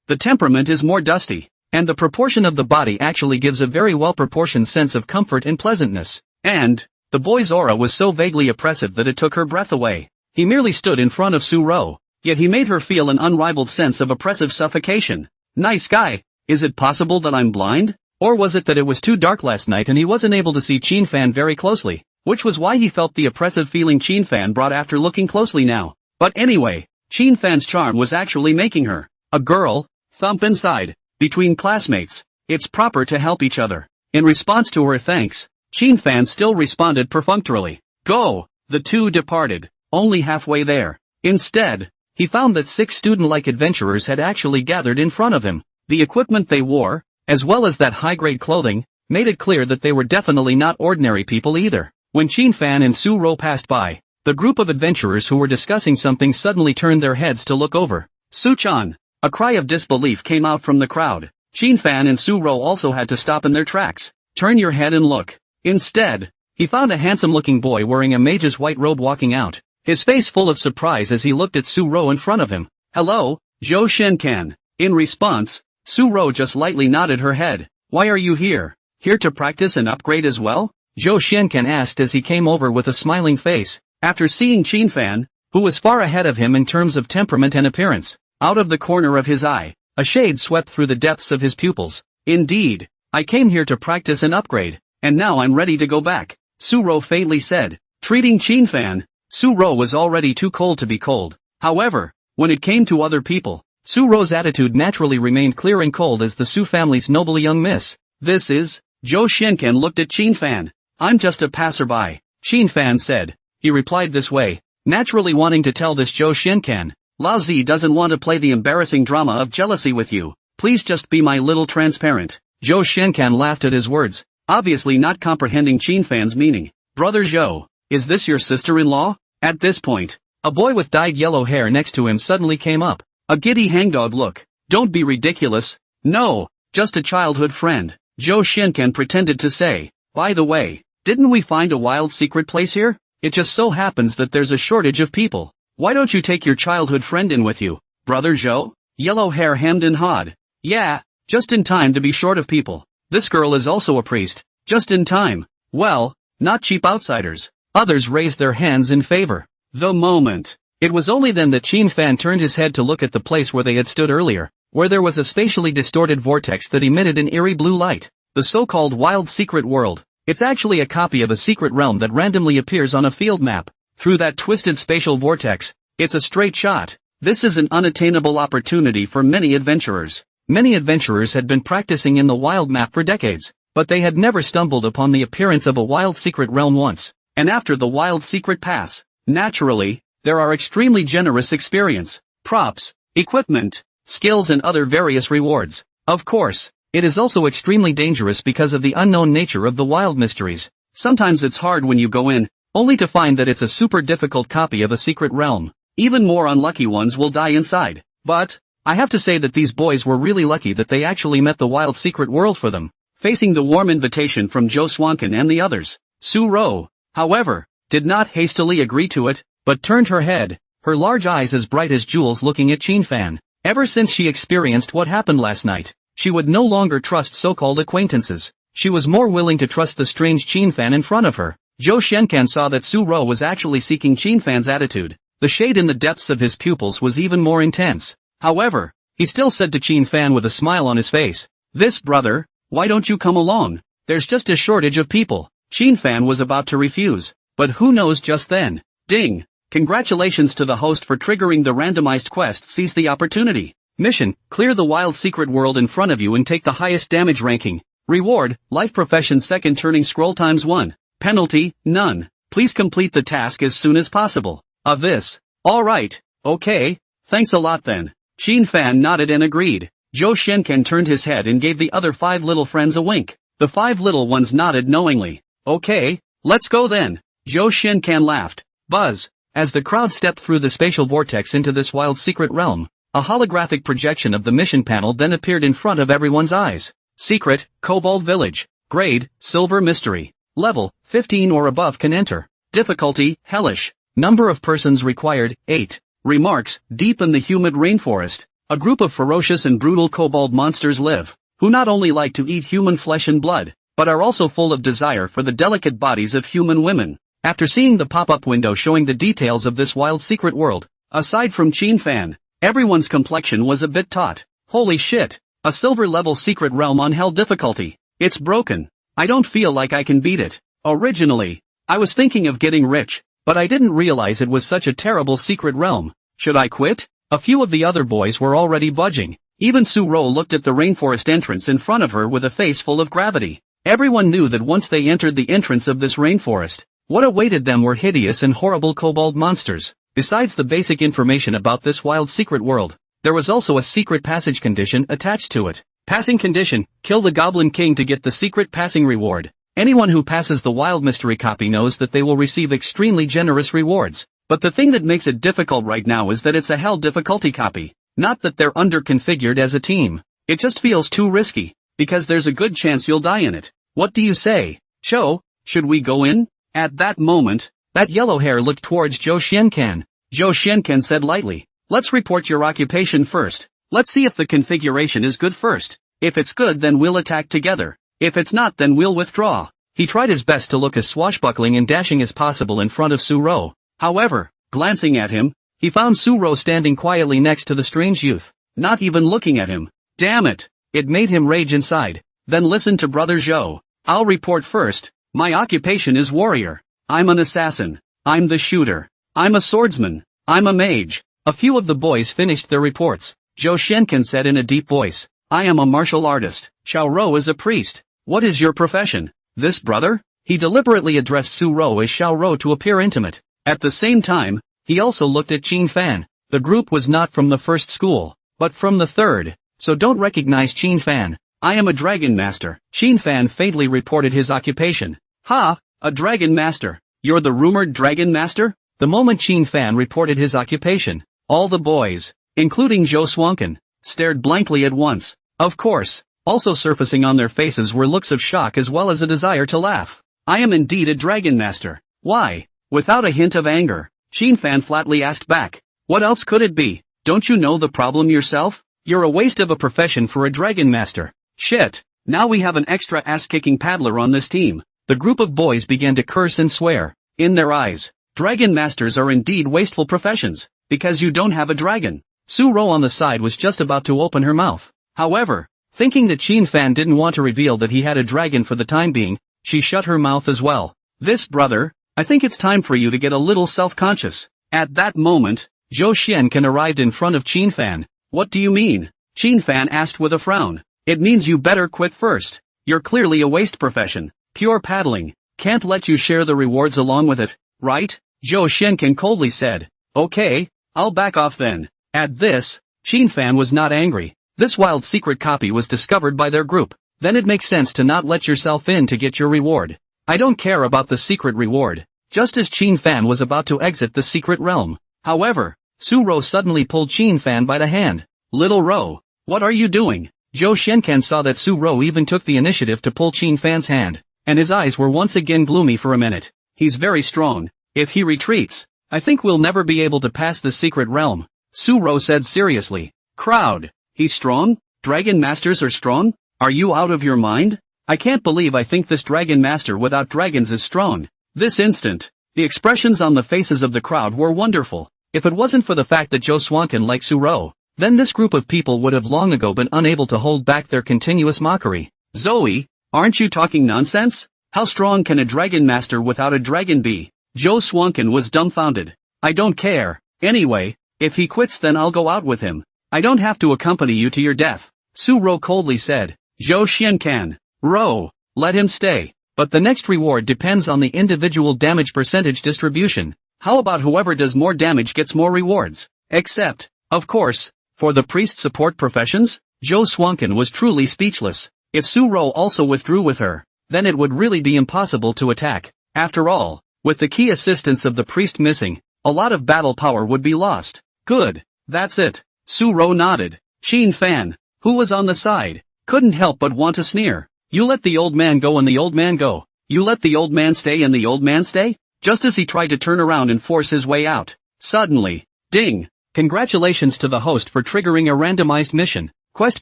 the temperament is more dusty, and the proportion of the body actually gives a very well-proportioned sense of comfort and pleasantness. And, the boy's aura was so vaguely oppressive that it took her breath away. He merely stood in front of Su-Ro, yet he made her feel an unrivaled sense of oppressive suffocation. Nice guy. Is it possible that I'm blind? Or was it that it was too dark last night and he wasn't able to see Sheen Fan very closely, which was why he felt the oppressive feeling Sheen Fan brought after looking closely now. But anyway, Qin Fan's charm was actually making her a girl. Thump inside. Between classmates, it's proper to help each other. In response to her thanks, Qin Fan still responded perfunctorily. Go! The two departed, only halfway there. Instead, he found that 6 student-like adventurers had actually gathered in front of him. The equipment they wore, as well as that high-grade clothing, made it clear that they were definitely not ordinary people either. When Qin Fan and Su Ro passed by, the group of adventurers who were discussing something suddenly turned their heads to look over. Su-chan! A cry of disbelief came out from the crowd. Qin Fan and Su Ro also had to stop in their tracks. Turn your head and look. Instead, he found a handsome-looking boy wearing a mage's white robe walking out, his face full of surprise as he looked at Su Ro in front of him. Hello, Zhou Shenkan. In response, Su Ro just lightly nodded her head. Why are you here? Here to practice and upgrade as well? Zhou Shenkan asked as he came over with a smiling face. After seeing Qin Fan, who was far ahead of him in terms of temperament and appearance, out of the corner of his eye, a shade swept through the depths of his pupils. Indeed, I came here to practice and upgrade, and now I'm ready to go back, Su Ro faintly said. Treating Qin Fan, Su Ro was already too cold to be cold. However, when it came to other people, Su Ro's attitude naturally remained clear and cold as the Su family's noble young miss. This is... Zhou Shenkan looked at Qin Fan. I'm just a passerby, Qin Fan said. He replied this way, naturally wanting to tell this Zhou Shenkan, Lao Zi doesn't want to play the embarrassing drama of jealousy with you. Please just be my little transparent. Zhou Shenkan laughed at his words, obviously not comprehending Qin Fan's meaning. Brother Zhou, is this your sister-in-law? At this point, a boy with dyed yellow hair next to him suddenly came up. A giddy hangdog look. Don't be ridiculous. No, just a childhood friend, Zhou Shenkan pretended to say. By the way, didn't we find a wild secret place here? It just so happens that there's a shortage of people. Why don't you take your childhood friend in with you, Brother Zhou? Yellow hair hemmed and hawed. Yeah, just in time to be short of people. This girl is also a priest. Just in time. Well, not cheap outsiders. Others raised their hands in favor. The moment. It was only then that Qin Fan turned his head to look at the place where they had stood earlier, where there was a spatially distorted vortex that emitted an eerie blue light. The so-called wild secret world. It's actually a copy of a secret realm that randomly appears on a field map. Through that twisted spatial vortex, it's a straight shot. This is an unattainable opportunity for many adventurers. Many adventurers had been practicing in the wild map for decades, but they had never stumbled upon the appearance of a wild secret realm once. And after the wild secret pass, naturally, there are extremely generous experience, props, equipment, skills and other various rewards. Of course, it is also extremely dangerous because of the unknown nature of the wild mysteries. Sometimes it's hard when you go in, only to find that it's a super difficult copy of a secret realm. Even more unlucky ones will die inside. But, I have to say that these boys were really lucky that they actually met the wild secret world for them. Facing the warm invitation from Zhou Swankin and the others, Su Ro, however, did not hastily agree to it, but turned her head, her large eyes as bright as jewels looking at Qin Fan. Ever since she experienced what happened last night, she would no longer trust so-called acquaintances. She was more willing to trust the strange Qin Fan in front of her. Zhou Shenkan saw that Su Ro was actually seeking Qin Fan's attitude. The shade in the depths of his pupils was even more intense. However, he still said to Qin Fan with a smile on his face, "This brother, why don't you come along? There's just a shortage of people." Qin Fan was about to refuse, but who knows just then. Ding! Congratulations to the host for triggering the randomized quest. Seize the opportunity. Mission, clear the wild secret world in front of you and take the highest damage ranking. Reward, life profession second turning scroll times 1. Penalty, none. Please complete the task as soon as possible. This. Alright, okay, thanks a lot then. Qin Fan nodded and agreed. Zhou Shenkan turned his head and gave the other 5 little friends a wink. The 5 little ones nodded knowingly. Okay, let's go then. Zhou Shenkan laughed. Buzz. As the crowd stepped through the spatial vortex into this wild secret realm, a holographic projection of the mission panel then appeared in front of everyone's eyes. Secret, Cobalt Village. Grade, Silver Mystery. Level, 15 or above can enter. Difficulty, Hellish. Number of persons required, 8. Remarks, deep in the humid rainforest, a group of ferocious and brutal kobold monsters live, who not only like to eat human flesh and blood, but are also full of desire for the delicate bodies of human women. After seeing the pop-up window showing the details of this wild secret world, aside from Qin Fan, everyone's complexion was a bit taut. Holy shit! A silver-level secret realm on hell difficulty. It's broken. I don't feel like I can beat it. Originally, I was thinking of getting rich, but I didn't realize it was such a terrible secret realm. Should I quit? A few of the other boys were already budging. Even Suro looked at the rainforest entrance in front of her with a face full of gravity. Everyone knew that once they entered the entrance of this rainforest, what awaited them were hideous and horrible kobold monsters. Besides the basic information about this wild secret world, there was also a secret passage condition attached to it. Passing condition: kill the Goblin King to get the secret passing reward. Anyone who passes the wild mystery copy knows that they will receive extremely generous rewards. But the thing that makes it difficult right now is that it's a hell difficulty copy. Not that they're under-configured as a team. It just feels too risky, because there's a good chance you'll die in it. What do you say? Show, should we go in? At that moment, that yellow hair looked towards Zhou Xiankan. Zhou Xiankan said lightly, let's report your occupation first. Let's see if the configuration is good first. If it's good, then we'll attack together. If it's not, then we'll withdraw. He tried his best to look as swashbuckling and dashing as possible in front of Suro. However, glancing at him, he found Suro standing quietly next to the strange youth, not even looking at him. Damn it! It made him rage inside. Then listen to Brother Zhou. I'll report first. My occupation is warrior. I'm an assassin. I'm the shooter. I'm a swordsman. I'm a mage. A few of the boys finished their reports. Zhou Shenkan said in a deep voice, I am a martial artist. Xiao Rou is a priest. What is your profession? This brother? He deliberately addressed Su Rou as Xiao Rou to appear intimate. At the same time, he also looked at Qin Fan. The group was not from the first school, but from the third, so don't recognize Qin Fan. I am a dragon master. Qin Fan faintly reported his occupation. Ha! A dragon master. You're the rumored dragon master? The moment Qin Fan reported his occupation, all the boys, including Zhou Swankin, stared blankly at once. Of course, also surfacing on their faces were looks of shock as well as a desire to laugh. I am indeed a dragon master. Why? Without a hint of anger, Qin Fan flatly asked back. What else could it be? Don't you know the problem yourself? You're a waste of a profession for a dragon master. Shit. Now we have an extra ass-kicking paddler on this team. The group of boys began to curse and swear. In their eyes, dragon masters are indeed wasteful professions, because you don't have a dragon. Su Rou on the side was just about to open her mouth. However, thinking that Qin Fan didn't want to reveal that he had a dragon for the time being, she shut her mouth as well. This brother, I think it's time for you to get a little self-conscious. At that moment, Zhou Xiankan arrived in front of Qin Fan. What do you mean? Qin Fan asked with a frown. It means you better quit first. You're clearly a waste profession. Pure paddling. Can't let you share the rewards along with it, right? Zhou Xiankan coldly said. Okay, I'll back off then. At this, Qin Fan was not angry. This wild secret copy was discovered by their group. Then it makes sense to not let yourself in to get your reward. I don't care about the secret reward. Just as Qin Fan was about to exit the secret realm. However, Su Rou suddenly pulled Qin Fan by the hand. Little Rou, what are you doing? Zhou Shenkan saw that Su Rou even took the initiative to pull Qin Fan's hand, and his eyes were once again gloomy for a minute. He's very strong. If he retreats, I think we'll never be able to pass the secret realm. Su Rou said seriously. Crowd. He's strong? Dragon masters are strong? Are you out of your mind? I can't believe I think this dragon master without dragons is strong. This instant, the expressions on the faces of the crowd were wonderful. If it wasn't for the fact that Zhou Swankin liked Su Rou, then this group of people would have long ago been unable to hold back their continuous mockery. Zoe, aren't you talking nonsense? How strong can a dragon master without a dragon be? Zhou Swankin was dumbfounded. I don't care. Anyway, if he quits then I'll go out with him. I don't have to accompany you to your death. Su Rou coldly said. Zhou Xiankan. Rou, let him stay. But the next reward depends on the individual damage percentage distribution. How about whoever does more damage gets more rewards? Except, of course, for the priest support professions? Zhou Swankin was truly speechless. If Su Rou also withdrew with her, then it would really be impossible to attack. After all, with the key assistance of the priest missing, a lot of battle power would be lost. Good. That's it. Su Rou nodded. Qin Fan, who was on the side, couldn't help but want to sneer. You let the old man go and the old man go. You let the old man stay and the old man stay? Just as he tried to turn around and force his way out. Suddenly, ding! Congratulations to the host for triggering a randomized mission. Quest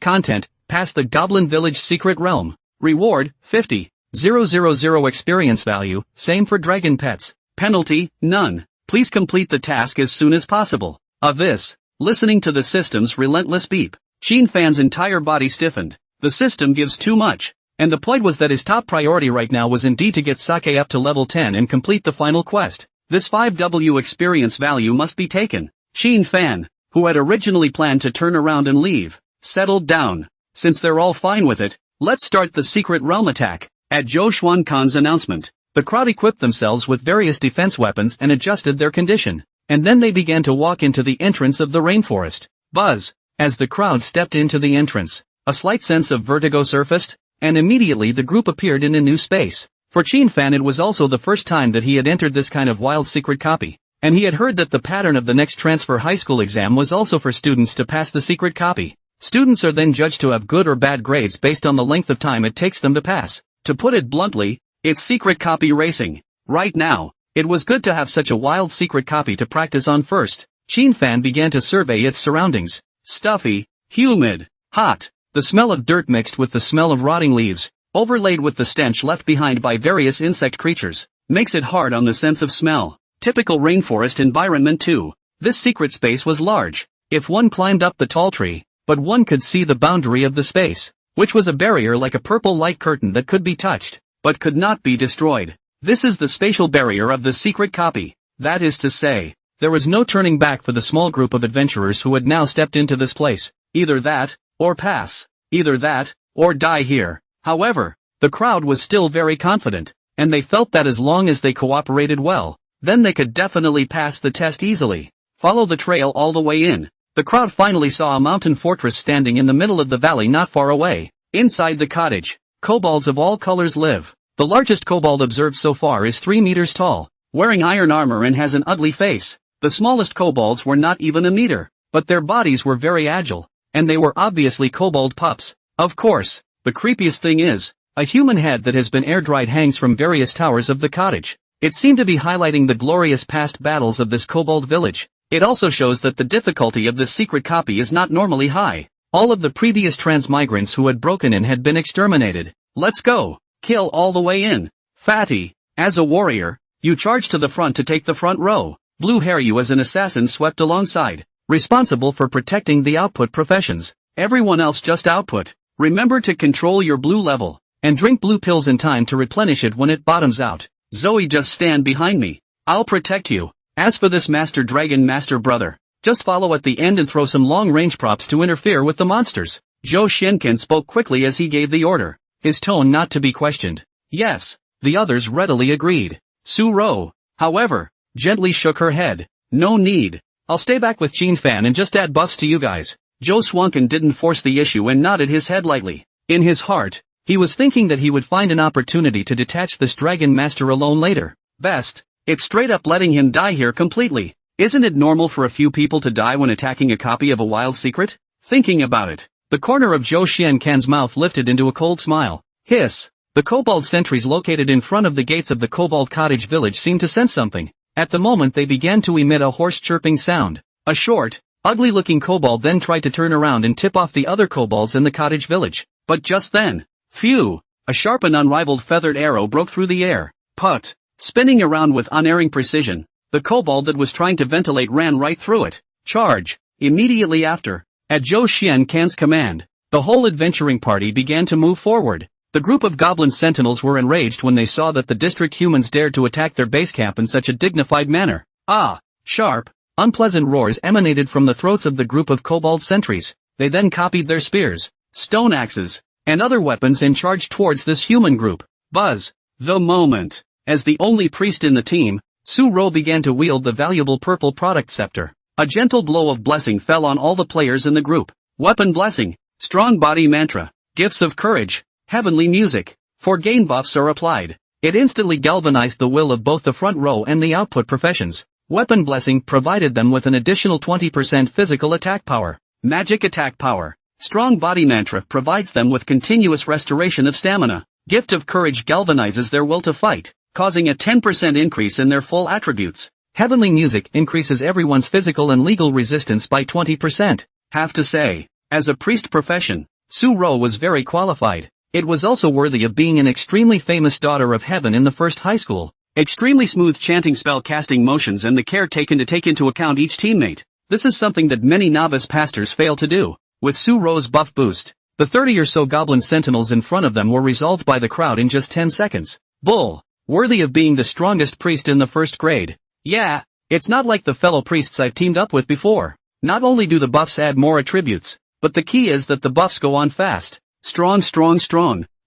content, pass the Goblin Village Secret Realm. Reward, 50,000 experience value, same for dragon pets. Penalty, none. Please complete the task as soon as possible. Of this, listening to the system's relentless beep, Qin Fan's entire body stiffened. The system gives too much. And the point was that his top priority right now was indeed to get Sake up to level 10 and complete the final quest. This 5W experience value must be taken. Chin Fan, who had originally planned to turn around and leave, settled down. Since they're all fine with it, let's start the secret realm attack. At Zhou Xuankan's announcement, the crowd equipped themselves with various defense weapons and adjusted their condition. And then they began to walk into the entrance of the rainforest. Buzz! As the crowd stepped into the entrance, a slight sense of vertigo surfaced, and immediately the group appeared in a new space. For Chin Fan it was also the first time that he had entered this kind of wild secret copy, and he had heard that the pattern of the next transfer high school exam was also for students to pass the secret copy. Students are then judged to have good or bad grades based on the length of time it takes them to pass. To put it bluntly, it's secret copy racing. Right now, it was good to have such a wild secret copy to practice on first. Chin Fan began to survey its surroundings. Stuffy, humid, hot, the smell of dirt mixed with the smell of rotting leaves, overlaid with the stench left behind by various insect creatures, makes it hard on the sense of smell. Typical rainforest environment too. This secret space was large. If one climbed up the tall tree, but one could see the boundary of the space, which was a barrier like a purple light curtain that could be touched, but could not be destroyed. This is the spatial barrier of the secret copy. That is to say, there was no turning back for the small group of adventurers who had now stepped into this place. Either that, or pass. Either that, or die here. However, the crowd was still very confident, and they felt that as long as they cooperated well, then they could definitely pass the test easily. Follow the trail all the way in. The crowd finally saw a mountain fortress standing in the middle of the valley not far away. Inside the cottage, kobolds of all colors live. The largest kobold observed so far is 3 meters tall, wearing iron armor and has an ugly face. The smallest kobolds were not even a meter, but their bodies were very agile, and they were obviously kobold pups. Of course, the creepiest thing is, a human head that has been air-dried hangs from various towers of the cottage. It seemed to be highlighting the glorious past battles of this kobold village. It also shows that the difficulty of this secret copy is not normally high. All of the previous transmigrants who had broken in had been exterminated. Let's go. Kill all the way in. Fatty, as a warrior, you charge to the front to take the front row. Blue Hair, you as an assassin swept alongside, responsible for protecting the output professions. Everyone else just output. Remember to control your blue level, and drink blue pills in time to replenish it when it bottoms out. Zoe, just stand behind me. I'll protect you. As for this Master Dragon Master Brother, just follow at the end and throw some long-range props to interfere with the monsters. Zhou Shenken spoke quickly as he gave the order, his tone not to be questioned. Yes, the others readily agreed. Su Ro, however, gently shook her head. No need. I'll stay back with Chin Fan and just add buffs to you guys. Zhou Swanken didn't force the issue and nodded his head lightly. In his heart, he was thinking that he would find an opportunity to detach this Dragon Master alone later. Best, it's straight up letting him die here completely. Isn't it normal for a few people to die when attacking a copy of a wild secret? Thinking about it, the corner of Zhou Xiankan's mouth lifted into a cold smile. Hiss! The kobold sentries located in front of the gates of the kobold cottage village seemed to sense something. At the moment they began to emit a hoarse chirping sound. A short, ugly-looking kobold then tried to turn around and tip off the other kobolds in the cottage village. But just then, phew! A sharp and unrivaled feathered arrow broke through the air. Put! Spinning around with unerring precision, the kobold that was trying to ventilate ran right through it. Charge! Immediately after, at Zhou Xiankan's command, the whole adventuring party began to move forward. The group of goblin sentinels were enraged when they saw that the district humans dared to attack their base camp in such a dignified manner. Ah! Sharp, unpleasant roars emanated from the throats of the group of kobold sentries. They then copied their spears, stone axes, and other weapons and charged towards this human group. Buzz! The moment, as the only priest in the team, Su Ro began to wield the valuable purple product scepter. A gentle glow of blessing fell on all the players in the group. Weapon blessing, strong body mantra, gifts of courage, heavenly music. 4 gain buffs are applied. It instantly galvanized the will of both the front row and the output professions. Weapon blessing provided them with an additional 20% physical attack power. Magic attack power. Strong body mantra provides them with continuous restoration of stamina. Gift of courage galvanizes their will to fight, causing a 10% increase in their full attributes. Heavenly music increases everyone's physical and legal resistance by 20%. Have to say, as a priest profession, Su Ro was very qualified. It was also worthy of being an extremely famous daughter of heaven in the first high school. Extremely smooth chanting spell casting motions and the care taken to take into account each teammate. This is something that many novice pastors fail to do. With Su Ro's buff boost, the 30 or so goblin sentinels in front of them were resolved by the crowd in just 10 seconds. Bull! Worthy of being the strongest priest in the first grade. Yeah, it's not like the fellow priests I've teamed up with before. Not only do the buffs add more attributes, but the key is that the buffs go on fast. Strong.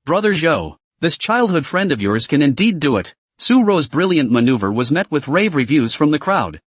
Brother Zhou, this childhood friend of yours can indeed do it. Su Ro's brilliant maneuver was met with rave reviews from the crowd.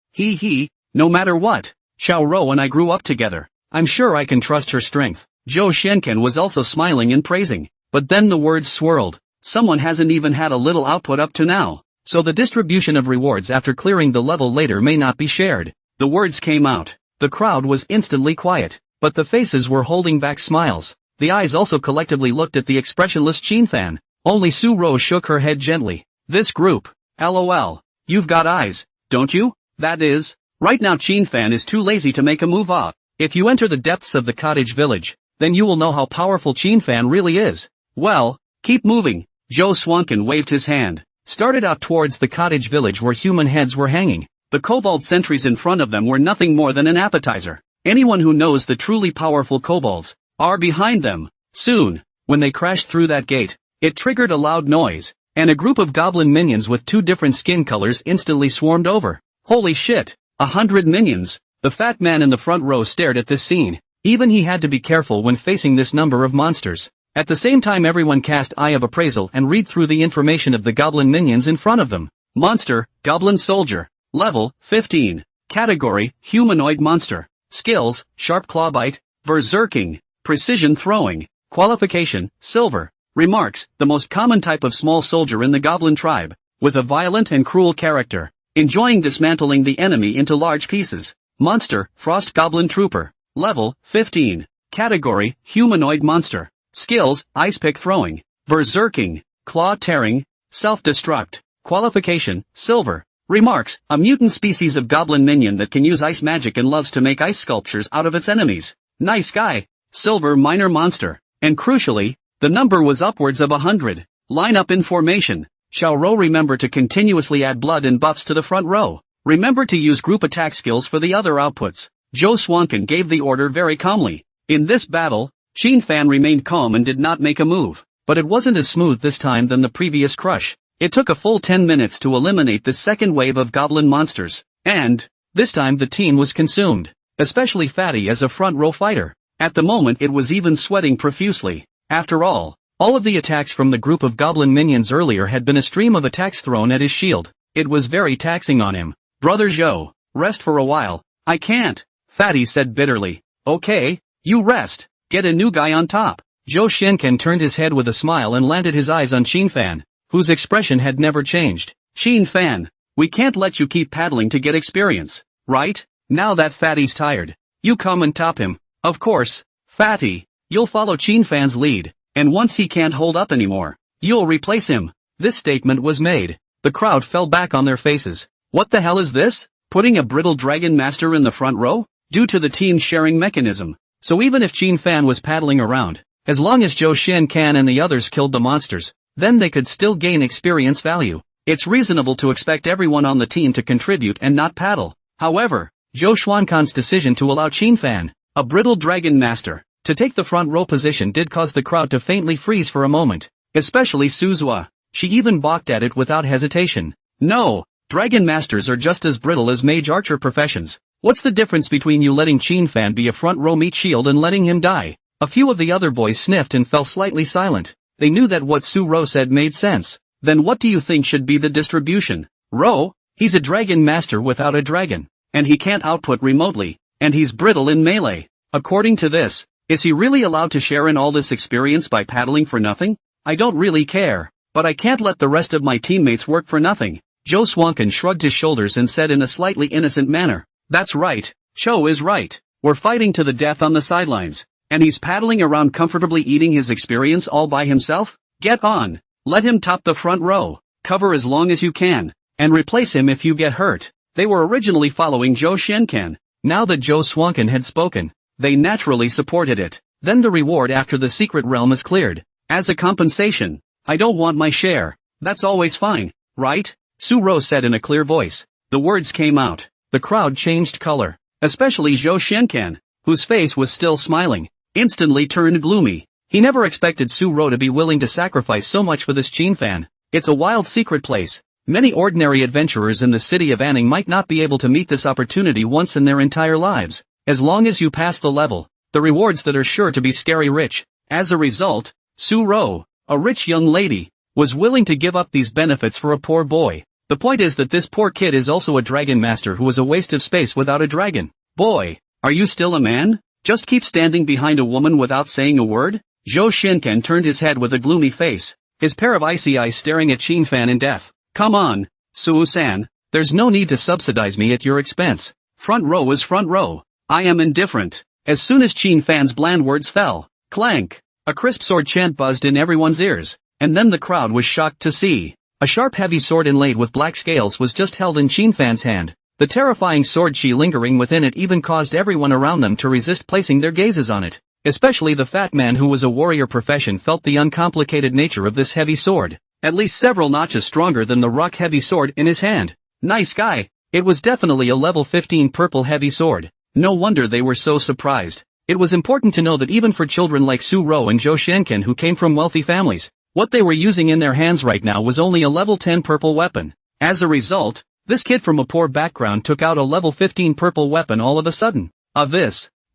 No matter what, Xiao Ro and I grew up together. I'm sure I can trust her strength. Zhou Shenken was also smiling and praising. But then the words swirled. Someone hasn't even had a little output up to now. So the distribution of rewards after clearing the level later may not be shared. The words came out. The crowd was instantly quiet. But the faces were holding back smiles. The eyes also collectively looked at the expressionless Qin-fan. Only Su Ro shook her head gently. This group. LOL. You've got eyes, don't you? That is. Right now Qin-fan is too lazy to make a move up. If you enter the depths of the cottage village, then you will know how powerful Qin-fan really is. Well, keep moving. Zhou Swankin waved his hand. Started out towards the cottage village where human heads were hanging. The kobold sentries in front of them were nothing more than an appetizer. Anyone who knows the truly powerful kobolds are behind them. Soon, when they crashed through that gate, it triggered a loud noise, and a group of goblin minions with 2 different skin colors instantly swarmed over. Holy shit, 100 minions! The fat man in the front row stared at this scene. Even he had to be careful when facing this number of monsters. At the same time everyone cast Eye of Appraisal and read through the information of the goblin minions in front of them. Monster, Goblin Soldier. Level, 15. Category, Humanoid Monster. Skills, Sharp Claw Bite, Berserking, Precision Throwing. Qualification, Silver. Remarks, the most common type of small soldier in the goblin tribe, with a violent and cruel character, enjoying dismantling the enemy into large pieces. Monster, Frost Goblin Trooper. Level, 15. Category, Humanoid Monster. Skills, Ice Pick Throwing, Berserking, Claw Tearing, Self-Destruct. Qualification, Silver. Remarks, a mutant species of goblin minion that can use ice magic and loves to make ice sculptures out of its enemies. Nice guy. Silver Minor Monster. And crucially, the number was upwards of 100. Line up in formation. Xiao Ro, remember to continuously add blood and buffs to the front row. Remember to use group attack skills for the other outputs. Zhou Swankin gave the order very calmly. In this battle, Qin-fan remained calm and did not make a move. But it wasn't as smooth this time than the previous crush. It took a full 10 minutes to eliminate the second wave of goblin monsters. And, this time the team was consumed. Especially Fatty as a front row fighter. At the moment it was even sweating profusely. After all of the attacks from the group of goblin minions earlier had been a stream of attacks thrown at his shield. It was very taxing on him. Brother Zhou, rest for a while. I can't, Fatty said bitterly. Okay, you rest. Get a new guy on top. Zhou Shenken turned his head with a smile and landed his eyes on Qin-fan, whose expression had never changed. Qin-fan, we can't let you keep paddling to get experience, right? Now that Fatty's tired, you come and top him. Of course, Fatty, you'll follow Qin-fan's lead, and once he can't hold up anymore, you'll replace him. This statement was made. The crowd fell back on their faces. What the hell is this? Putting a brittle dragon master in the front row? Due to the team sharing mechanism. So even if Qin-fan was paddling around, as long as Zhou Shenken and the others killed the monsters, then they could still gain experience value. It's reasonable to expect everyone on the team to contribute and not paddle. However, Zhou Xuankan's decision to allow Qin-fan, a brittle dragon master, to take the front row position did cause the crowd to faintly freeze for a moment. Especially Suzua. She even balked at it without hesitation. No, dragon masters are just as brittle as mage archer professions. What's the difference between you letting Qin-fan be a front row meat shield and letting him die? A few of the other boys sniffed and fell slightly silent. They knew that what Su Ro said made sense. Then what do you think should be the distribution? Ro, he's a dragon master without a dragon. And he can't output remotely. And he's brittle in melee. According to this, is he really allowed to share in all this experience by paddling for nothing? I don't really care. But I can't let the rest of my teammates work for nothing. Zhou Swankin shrugged his shoulders and said in a slightly innocent manner. That's right. Cho is right. We're fighting to the death on the sidelines. And he's paddling around comfortably eating his experience all by himself? Get on. Let him top the front row. Cover as long as you can. And replace him if you get hurt. They were originally following Zhou Shenken. Now that Zhou Swankin had spoken, they naturally supported it. Then the reward after the secret realm is cleared. As a compensation, I don't want my share. That's always fine, right? Su Ro said in a clear voice. The words came out. The crowd changed color. Especially Zhou Shenken, whose face was still smiling, instantly turned gloomy. He never expected Su Ro to be willing to sacrifice so much for this Qin-fan. It's a wild secret place. Many ordinary adventurers in the city of Anning might not be able to meet this opportunity once in their entire lives. As long as you pass the level, the rewards that are sure to be scary rich. As a result, Su-ro, a rich young lady, was willing to give up these benefits for a poor boy. The point is that this poor kid is also a dragon master who is a waste of space without a dragon. Boy, are you still a man? Just keep standing behind a woman without saying a word? Zhou Shinken turned his head with a gloomy face, his pair of icy eyes staring at Qin Fan in death. Come on, Su-san, there's no need to subsidize me at your expense. Front row is front row. I am indifferent. As soon as Qin Fan's bland words fell, clank, a crisp sword chant buzzed in everyone's ears, and then the crowd was shocked to see a sharp heavy sword inlaid with black scales was just held in Qin Fan's hand. The terrifying sword chi lingering within it even caused everyone around them to resist placing their gazes on it. Especially the fat man who was a warrior profession felt the uncomplicated nature of this heavy sword, at least several notches stronger than the rock-heavy sword in his hand. Nice guy. It was definitely a level 15 purple heavy sword. No wonder they were so surprised. It was important to know that even for children like Su-ro and Zhou Shenken who came from wealthy families, what they were using in their hands right now was only a level 10 purple weapon. As a result, this kid from a poor background took out a level 15 purple weapon all of a sudden.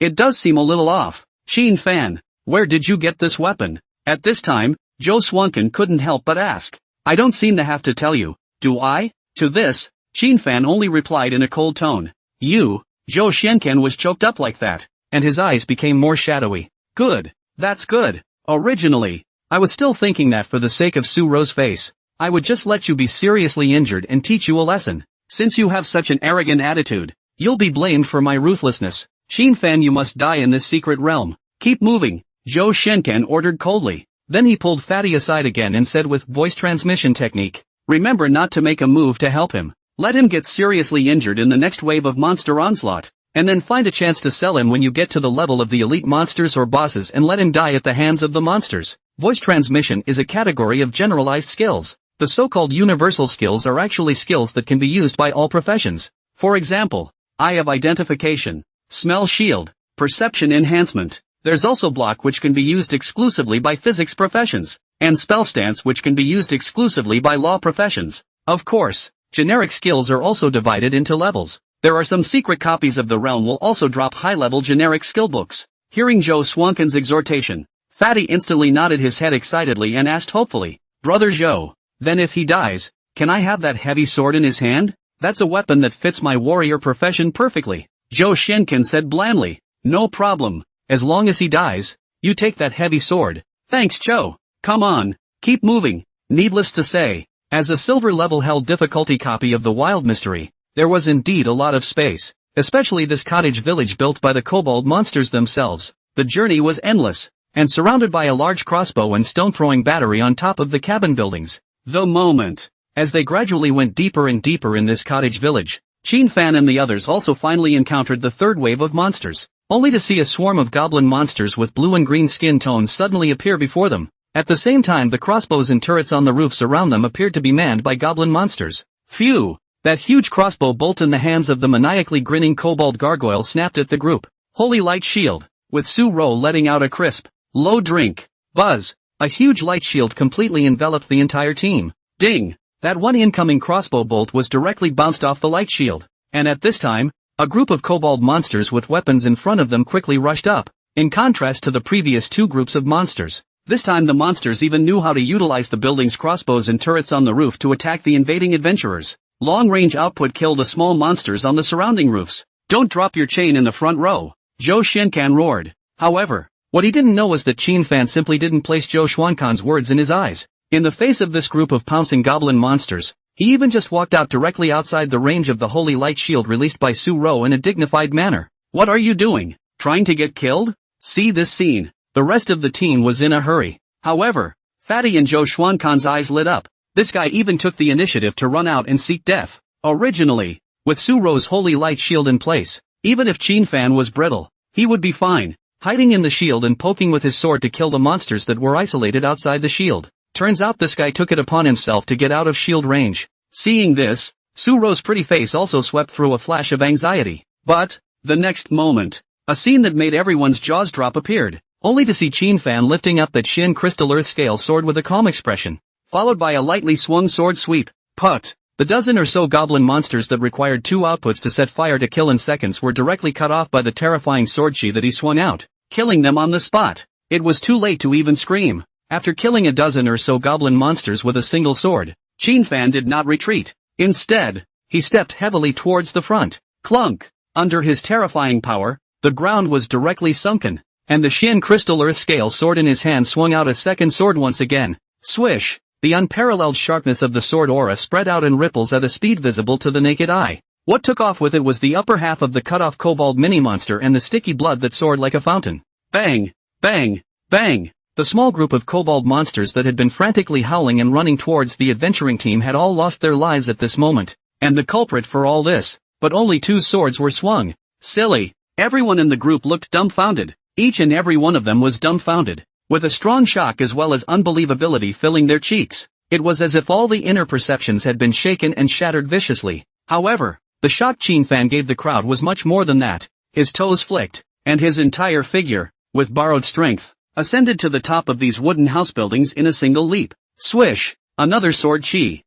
It does seem a little off. Qin Fan, where did you get this weapon? At this time, Zhou Swanken couldn't help but ask. I don't seem to have to tell you, do I? To this, Qin Fan only replied in a cold tone. You, Zhou Shenken was choked up like that, and his eyes became more shadowy. Good, that's good. Originally, I was still thinking that for the sake of Su-ro's face, I would just let you be seriously injured and teach you a lesson. Since you have such an arrogant attitude, you'll be blamed for my ruthlessness. Qin Fan, you must die in this secret realm. Keep moving, Zhou Shenken ordered coldly. Then he pulled Fatty aside again and said with voice transmission technique, remember not to make a move to help him. Let him get seriously injured in the next wave of monster onslaught, and then find a chance to sell him when you get to the level of the elite monsters or bosses and let him die at the hands of the monsters. Voice transmission is a category of generalized skills. The so-called universal skills are actually skills that can be used by all professions. For example, eye of identification, smell shield, perception enhancement. There's also block which can be used exclusively by physics professions, and spell stance which can be used exclusively by law professions. Of course, generic skills are also divided into levels. There are some secret copies of the realm will also drop high-level generic skill books. Hearing Zhou Swanken's exhortation, Fatty instantly nodded his head excitedly and asked hopefully, Brother Zhou, then if he dies, can I have that heavy sword in his hand? That's a weapon that fits my warrior profession perfectly. Zhou Shenken said blandly, no problem, as long as he dies, you take that heavy sword. Thanks Zhou. Come on, keep moving. Needless to say, as a silver level held difficulty copy of the Wild Mystery, there was indeed a lot of space, especially this cottage village built by the kobold monsters themselves. The journey was endless, and surrounded by a large crossbow and stone-throwing battery on top of the cabin buildings. The moment, as they gradually went deeper and deeper in this cottage village, Qin Fan and the others also finally encountered the third wave of monsters, only to see a swarm of goblin monsters with blue and green skin tones suddenly appear before them. At the same time, the crossbows and turrets on the roofs around them appeared to be manned by goblin monsters. Phew! That huge crossbow bolt in the hands of the maniacally grinning kobold gargoyle snapped at the group. Holy light shield, with Su-ro letting out a crisp, low drink, buzz. A huge light shield completely enveloped the entire team. Ding! That one incoming crossbow bolt was directly bounced off the light shield. And at this time, a group of kobold monsters with weapons in front of them quickly rushed up. In contrast to the previous two groups of monsters, this time the monsters even knew how to utilize the building's crossbows and turrets on the roof to attack the invading adventurers. Long-range output killed the small monsters on the surrounding roofs. Don't drop your chain in the front row, Zhou Shenkan roared. However, what he didn't know was that Qin Fan simply didn't place Zhou Swankan's words in his eyes. In the face of this group of pouncing goblin monsters, he even just walked out directly outside the range of the holy light shield released by Su-ro in a dignified manner. What are you doing? Trying to get killed? See this scene. The rest of the team was in a hurry. However, Fatty and Zhou Swankan's eyes lit up. This guy even took the initiative to run out and seek death. Originally, with Su-ro's holy light shield in place, even if Qin Fan was brittle, he would be fine, hiding in the shield and poking with his sword to kill the monsters that were isolated outside the shield. Turns out this guy took it upon himself to get out of shield range. Seeing this, Su-ro's pretty face also swept through a flash of anxiety. But, the next moment, a scene that made everyone's jaws drop appeared, only to see Qin Fan lifting up that Shin Crystal Earth Scale sword with a calm expression, followed by a lightly swung sword sweep. Put! The dozen or so goblin monsters that required 2 outputs to set fire to kill in seconds were directly cut off by the terrifying sword chi that he swung out, killing them on the spot. It was too late to even scream. After killing a dozen or so goblin monsters with a single sword, Fan did not retreat. Instead, he stepped heavily towards the front. Clunk! Under his terrifying power, the ground was directly sunken, and the Shin crystal earth scale sword in his hand swung out a second sword once again. Swish! The unparalleled sharpness of the sword aura spread out in ripples at a speed visible to the naked eye. What took off with it was the upper half of the cut-off kobold mini-monster and the sticky blood that soared like a fountain. Bang! Bang! Bang! The small group of kobold monsters that had been frantically howling and running towards the adventuring team had all lost their lives at this moment. And the culprit for all this, but only 2 swords were swung. Silly! Everyone in the group looked dumbfounded. Each and every one of them was dumbfounded, with a strong shock as well as unbelievability filling their cheeks. It was as if all the inner perceptions had been shaken and shattered viciously. However, the shock Fan gave the crowd was much more than that. His toes flicked, and his entire figure, with borrowed strength, ascended to the top of these wooden house buildings in a single leap. Swish! Another sword chi.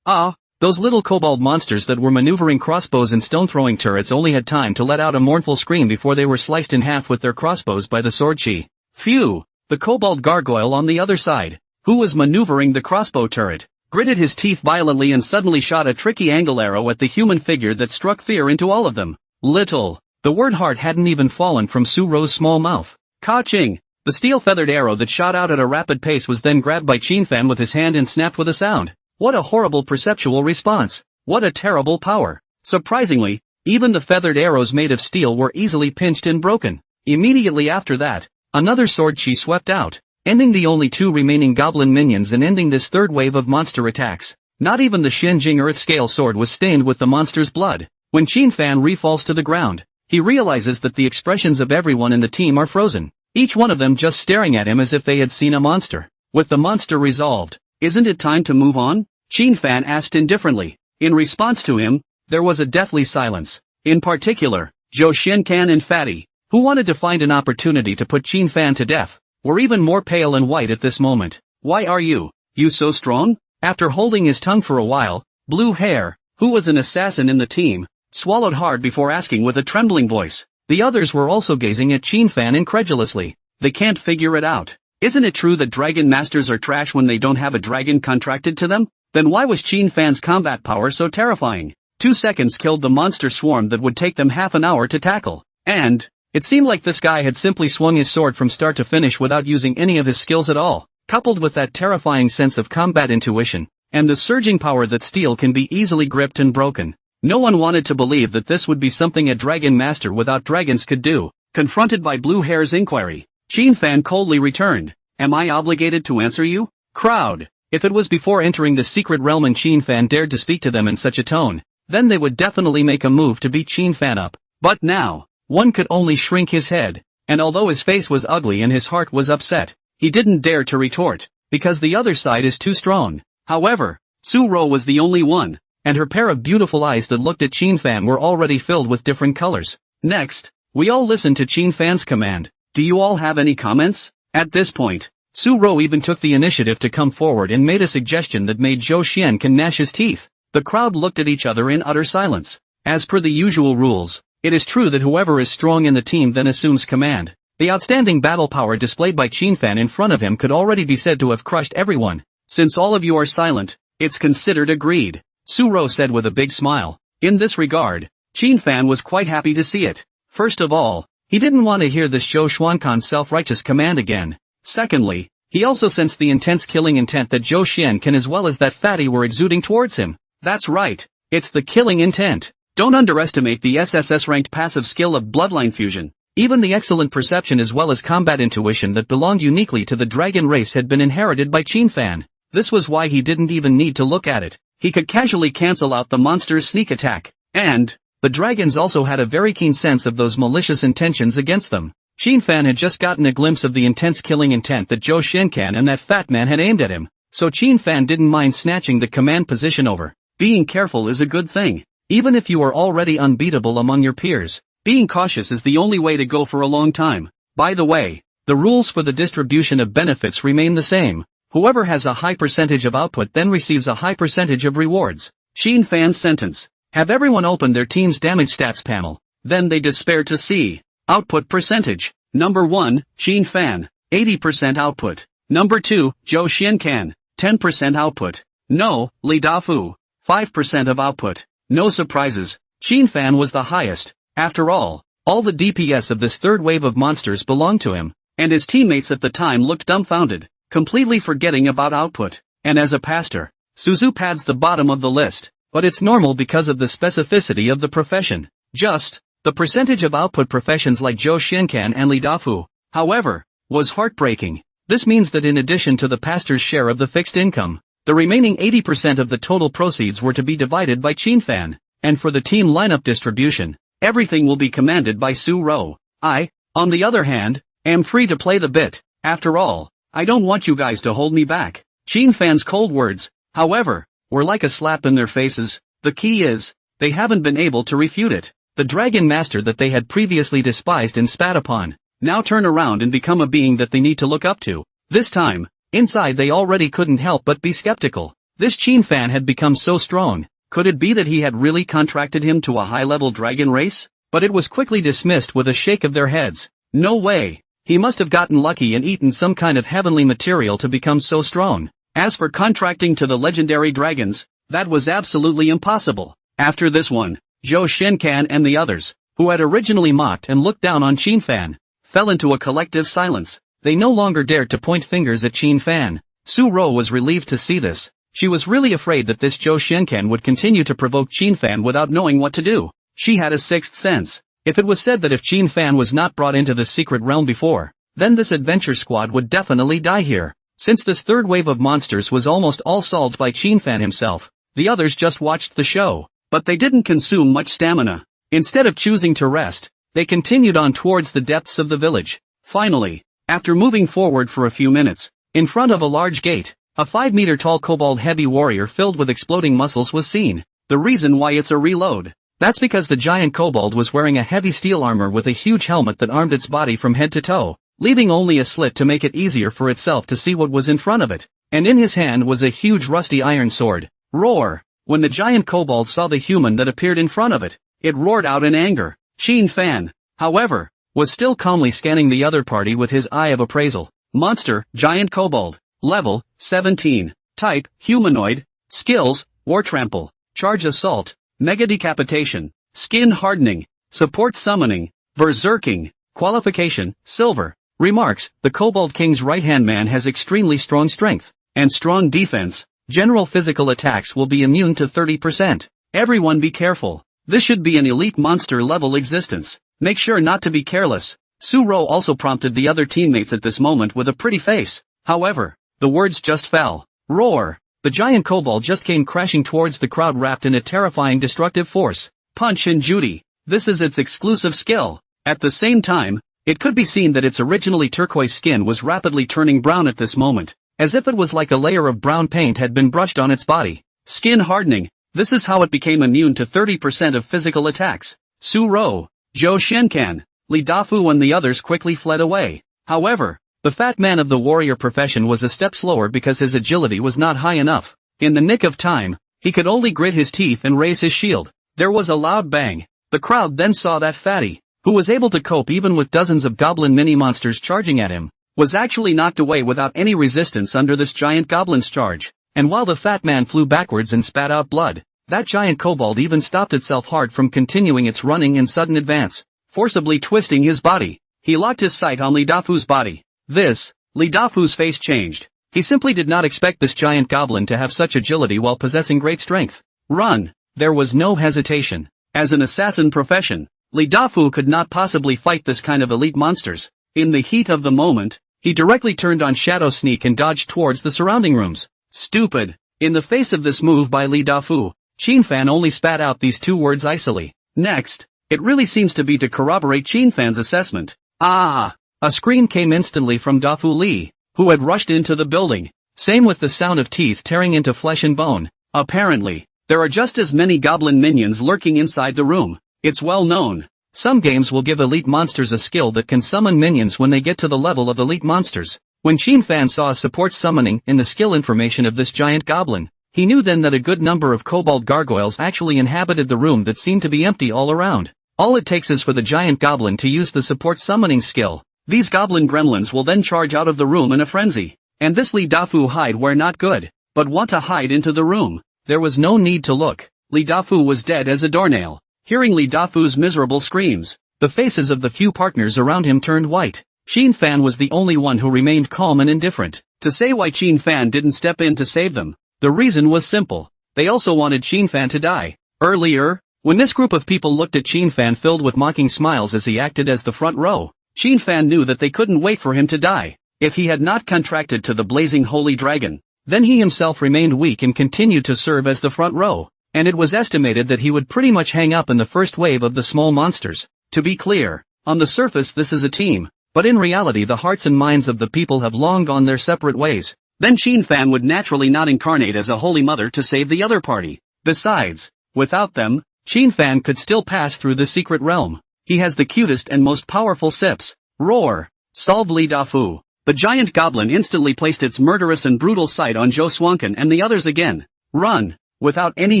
Those little kobold monsters that were maneuvering crossbows and stone-throwing turrets only had time to let out a mournful scream before they were sliced in half with their crossbows by the sword chi. Phew! The kobold gargoyle on the other side, who was maneuvering the crossbow turret, gritted his teeth violently and suddenly shot a tricky angle arrow at the human figure that struck fear into all of them. Little. The word heart hadn't even fallen from Suro's small mouth. Ka-ching! The steel-feathered arrow that shot out at a rapid pace was then grabbed by Fan with his hand and snapped with a sound. What a horrible perceptual response. What a terrible power. Surprisingly, even the feathered arrows made of steel were easily pinched and broken. Immediately after that, another sword chi swept out, ending the only 2 remaining goblin minions and ending this third wave of monster attacks. Not even the Shinjing Earth Scale sword was stained with the monster's blood. When Fan refalls to the ground, he realizes that the expressions of everyone in the team are frozen, each one of them just staring at him as if they had seen a monster. With the monster resolved, "Isn't it time to move on?" Fan asked indifferently. In response to him, there was a deathly silence. In particular, Zhou Shinkan and Fatty, who wanted to find an opportunity to put Fan to death, were even more pale and white at this moment. "Why are you so strong?" After holding his tongue for a while, Blue Hair, who was an assassin in the team, swallowed hard before asking with a trembling voice. The others were also gazing at Fan incredulously. They can't figure it out. Isn't it true that dragon masters are trash when they don't have a dragon contracted to them? Then why was Fan's combat power so terrifying? 2 seconds killed the monster swarm that would take them half an hour to tackle. And it seemed like this guy had simply swung his sword from start to finish without using any of his skills at all, coupled with that terrifying sense of combat intuition, and the surging power that steel can be easily gripped and broken. No one wanted to believe that this would be something a dragon master without dragons could do. Confronted by Blue Hair's inquiry, Fan coldly returned, "Am I obligated to answer you?" Crowd. If it was before entering the secret realm and Fan dared to speak to them in such a tone, then they would definitely make a move to beat Fan up. But now, one could only shrink his head, and although his face was ugly and his heart was upset, he didn't dare to retort, because the other side is too strong. However, Suro was the only one, and her pair of beautiful eyes that looked at Fan were already filled with different colors. Next, we all listened to Fan's command. "Do you all have any comments?" At this point, Suro even took the initiative to come forward and made a suggestion that made Zhou Xiankan gnash his teeth. The crowd looked at each other in utter silence. As per the usual rules, it is true that whoever is strong in the team then assumes command. The outstanding battle power displayed by Fan in front of him could already be said to have crushed everyone. "Since all of you are silent, it's considered agreed," Suro said with a big smile. In this regard, Fan was quite happy to see it. First of all, he didn't want to hear this Zhou Xuankan's self-righteous command again. Secondly, he also sensed the intense killing intent that Zhou Xiankan as well as that fatty were exuding towards him. That's right, it's the killing intent. Don't underestimate the SSS-ranked passive skill of bloodline fusion. Even the excellent perception as well as combat intuition that belonged uniquely to the dragon race had been inherited by Fan. This was why he didn't even need to look at it. He could casually cancel out the monster's sneak attack. And the dragons also had a very keen sense of those malicious intentions against them. Fan had just gotten a glimpse of the intense killing intent that Zhou Shinkan and that fat man had aimed at him, so Fan didn't mind snatching the command position over. Being careful is a good thing. Even if you are already unbeatable among your peers, being cautious is the only way to go for a long time. By the way, the rules for the distribution of benefits remain the same. Whoever has a high percentage of output then receives a high percentage of rewards. Qin Fan's sentence. Have everyone open their team's damage stats panel. Then they despair to see. Output percentage. Number 1, Qin Fan, 80% output. Number 2, Zhou Xiancan, 10% output. No, Li Dafu, 5% of output. No surprises. Qin Fan was the highest. After all the DPS of this third wave of monsters belonged to him, and his teammates at the time looked dumbfounded, completely forgetting about output. And as a pastor, Suzu pads the bottom of the list, but it's normal because of the specificity of the profession. Just, the percentage of output professions like Zhou Xiancan and Li Dafu, however, was heartbreaking. This means that in addition to the pastor's share of the fixed income, the remaining 80% of the total proceeds were to be divided by Qin Fan, and for the team lineup distribution, everything will be commanded by Su Ro. I, on the other hand, am free to play the bit. After all, I don't want you guys to hold me back. Qin Fan's cold words, however, were like a slap in their faces. The key is, they haven't been able to refute it. The Dragon Master that they had previously despised and spat upon, now turn around and become a being that they need to look up to. This time, inside they already couldn't help but be skeptical. This Qin Fan had become so strong. Could it be that he had really contracted him to a high-level dragon race? But it was quickly dismissed with a shake of their heads. No way. He must have gotten lucky and eaten some kind of heavenly material to become so strong. As for contracting to the legendary dragons, that was absolutely impossible. After this one, Zhou Xiancan and the others, who had originally mocked and looked down on Qin Fan, fell into a collective silence. They no longer dared to point fingers at Qin Fan. Su Ro was relieved to see this. She was really afraid that this Zhou Xiancan would continue to provoke Qin Fan without knowing what to do. She had a sixth sense. If it was said that if Qin Fan was not brought into the secret realm before, then this adventure squad would definitely die here. Since this third wave of monsters was almost all solved by Qin Fan himself, the others just watched the show. But they didn't consume much stamina. Instead of choosing to rest, they continued on towards the depths of the village. Finally, after moving forward for a few minutes, in front of a large gate, a 5-meter-tall kobold-heavy warrior filled with exploding muscles was seen. The reason why it's a reload. That's because the giant kobold was wearing a heavy steel armor with a huge helmet that armed its body from head to toe, leaving only a slit to make it easier for itself to see what was in front of it. And in his hand was a huge rusty iron sword. Roar! When the giant kobold saw the human that appeared in front of it, it roared out in anger. Qin Fan, however, was still calmly scanning the other party with his eye of appraisal. Monster, giant kobold. Level, 17. Type, humanoid. Skills, war trample. Charge assault. Mega decapitation. Skin hardening. Support summoning. Berserking. Qualification, silver. Remarks, the Kobold King's right-hand man has extremely strong strength, and strong defense. General physical attacks will be immune to 30%. Everyone be careful. This should be an elite monster level existence. Make sure not to be careless. Su Ro also prompted the other teammates at this moment with a pretty face. However, the words just fell. Roar! The giant kobold just came crashing towards the crowd wrapped in a terrifying destructive force. Punch and Judy. This is its exclusive skill. At the same time, it could be seen that its originally turquoise skin was rapidly turning brown at this moment, as if it was like a layer of brown paint had been brushed on its body. Skin hardening. This is how it became immune to 30% of physical attacks. Su Ro, Zhou Xiancan, Li Dafu and the others quickly fled away. However, the fat man of the warrior profession was a step slower because his agility was not high enough. In the nick of time, he could only grit his teeth and raise his shield. There was a loud bang. The crowd then saw that fatty, who was able to cope even with dozens of goblin mini-monsters charging at him, was actually knocked away without any resistance under this giant goblin's charge. And while the fat man flew backwards and spat out blood, that giant kobold even stopped itself hard from continuing its running and sudden advance, forcibly twisting his body. He locked his sight on Li Dafu's body. Li Dafu's face changed. He simply did not expect this giant goblin to have such agility while possessing great strength. Run! There was no hesitation. As an assassin profession, Li Dafu could not possibly fight this kind of elite monsters. In the heat of the moment, he directly turned on Shadow Sneak and dodged towards the surrounding rooms. Stupid! In the face of this move by Li Dafu, Qin Fan only spat out these two words icily. Next, it really seems to be to corroborate Qin Fan's assessment. Ah! A scream came instantly from Dafu Li, who had rushed into the building. Same with the sound of teeth tearing into flesh and bone. Apparently, there are just as many goblin minions lurking inside the room. It's well known. Some games will give elite monsters a skill that can summon minions when they get to the level of elite monsters. When Qin Fan saw a support summoning in the skill information of this giant goblin, He knew then that a good number of kobold gargoyles actually inhabited the room that seemed to be empty all around. All it takes is for the giant goblin to use the support summoning skill. These goblin gremlins will then charge out of the room in a frenzy. And this Li Dafu hide where not good, but want to hide into the room. There was no need to look. Li Dafu was dead as a doornail. Hearing Li Dafu's miserable screams, the faces of the few partners around him turned white. Qin Fan was the only one who remained calm and indifferent. To say why Qin Fan didn't step in to save them, the reason was simple. They also wanted Qin Fan to die. Earlier, when this group of people looked at Qin Fan filled with mocking smiles as he acted as the front row, Qin Fan knew that they couldn't wait for him to die. If he had not contracted to the blazing holy dragon, then he himself remained weak and continued to serve as the front row, and it was estimated that he would pretty much hang up in the first wave of the small monsters. To be clear, on the surface this is a team, but in reality the hearts and minds of the people have long gone their separate ways. Then Qin Fan would naturally not incarnate as a holy mother to save the other party. Besides, without them, Qin Fan could still pass through the secret realm. He has the cutest and most powerful sips. Roar! Solve Li Dafu. The giant goblin instantly placed its murderous and brutal sight on Zhou Swankin and the others again. Run! Without any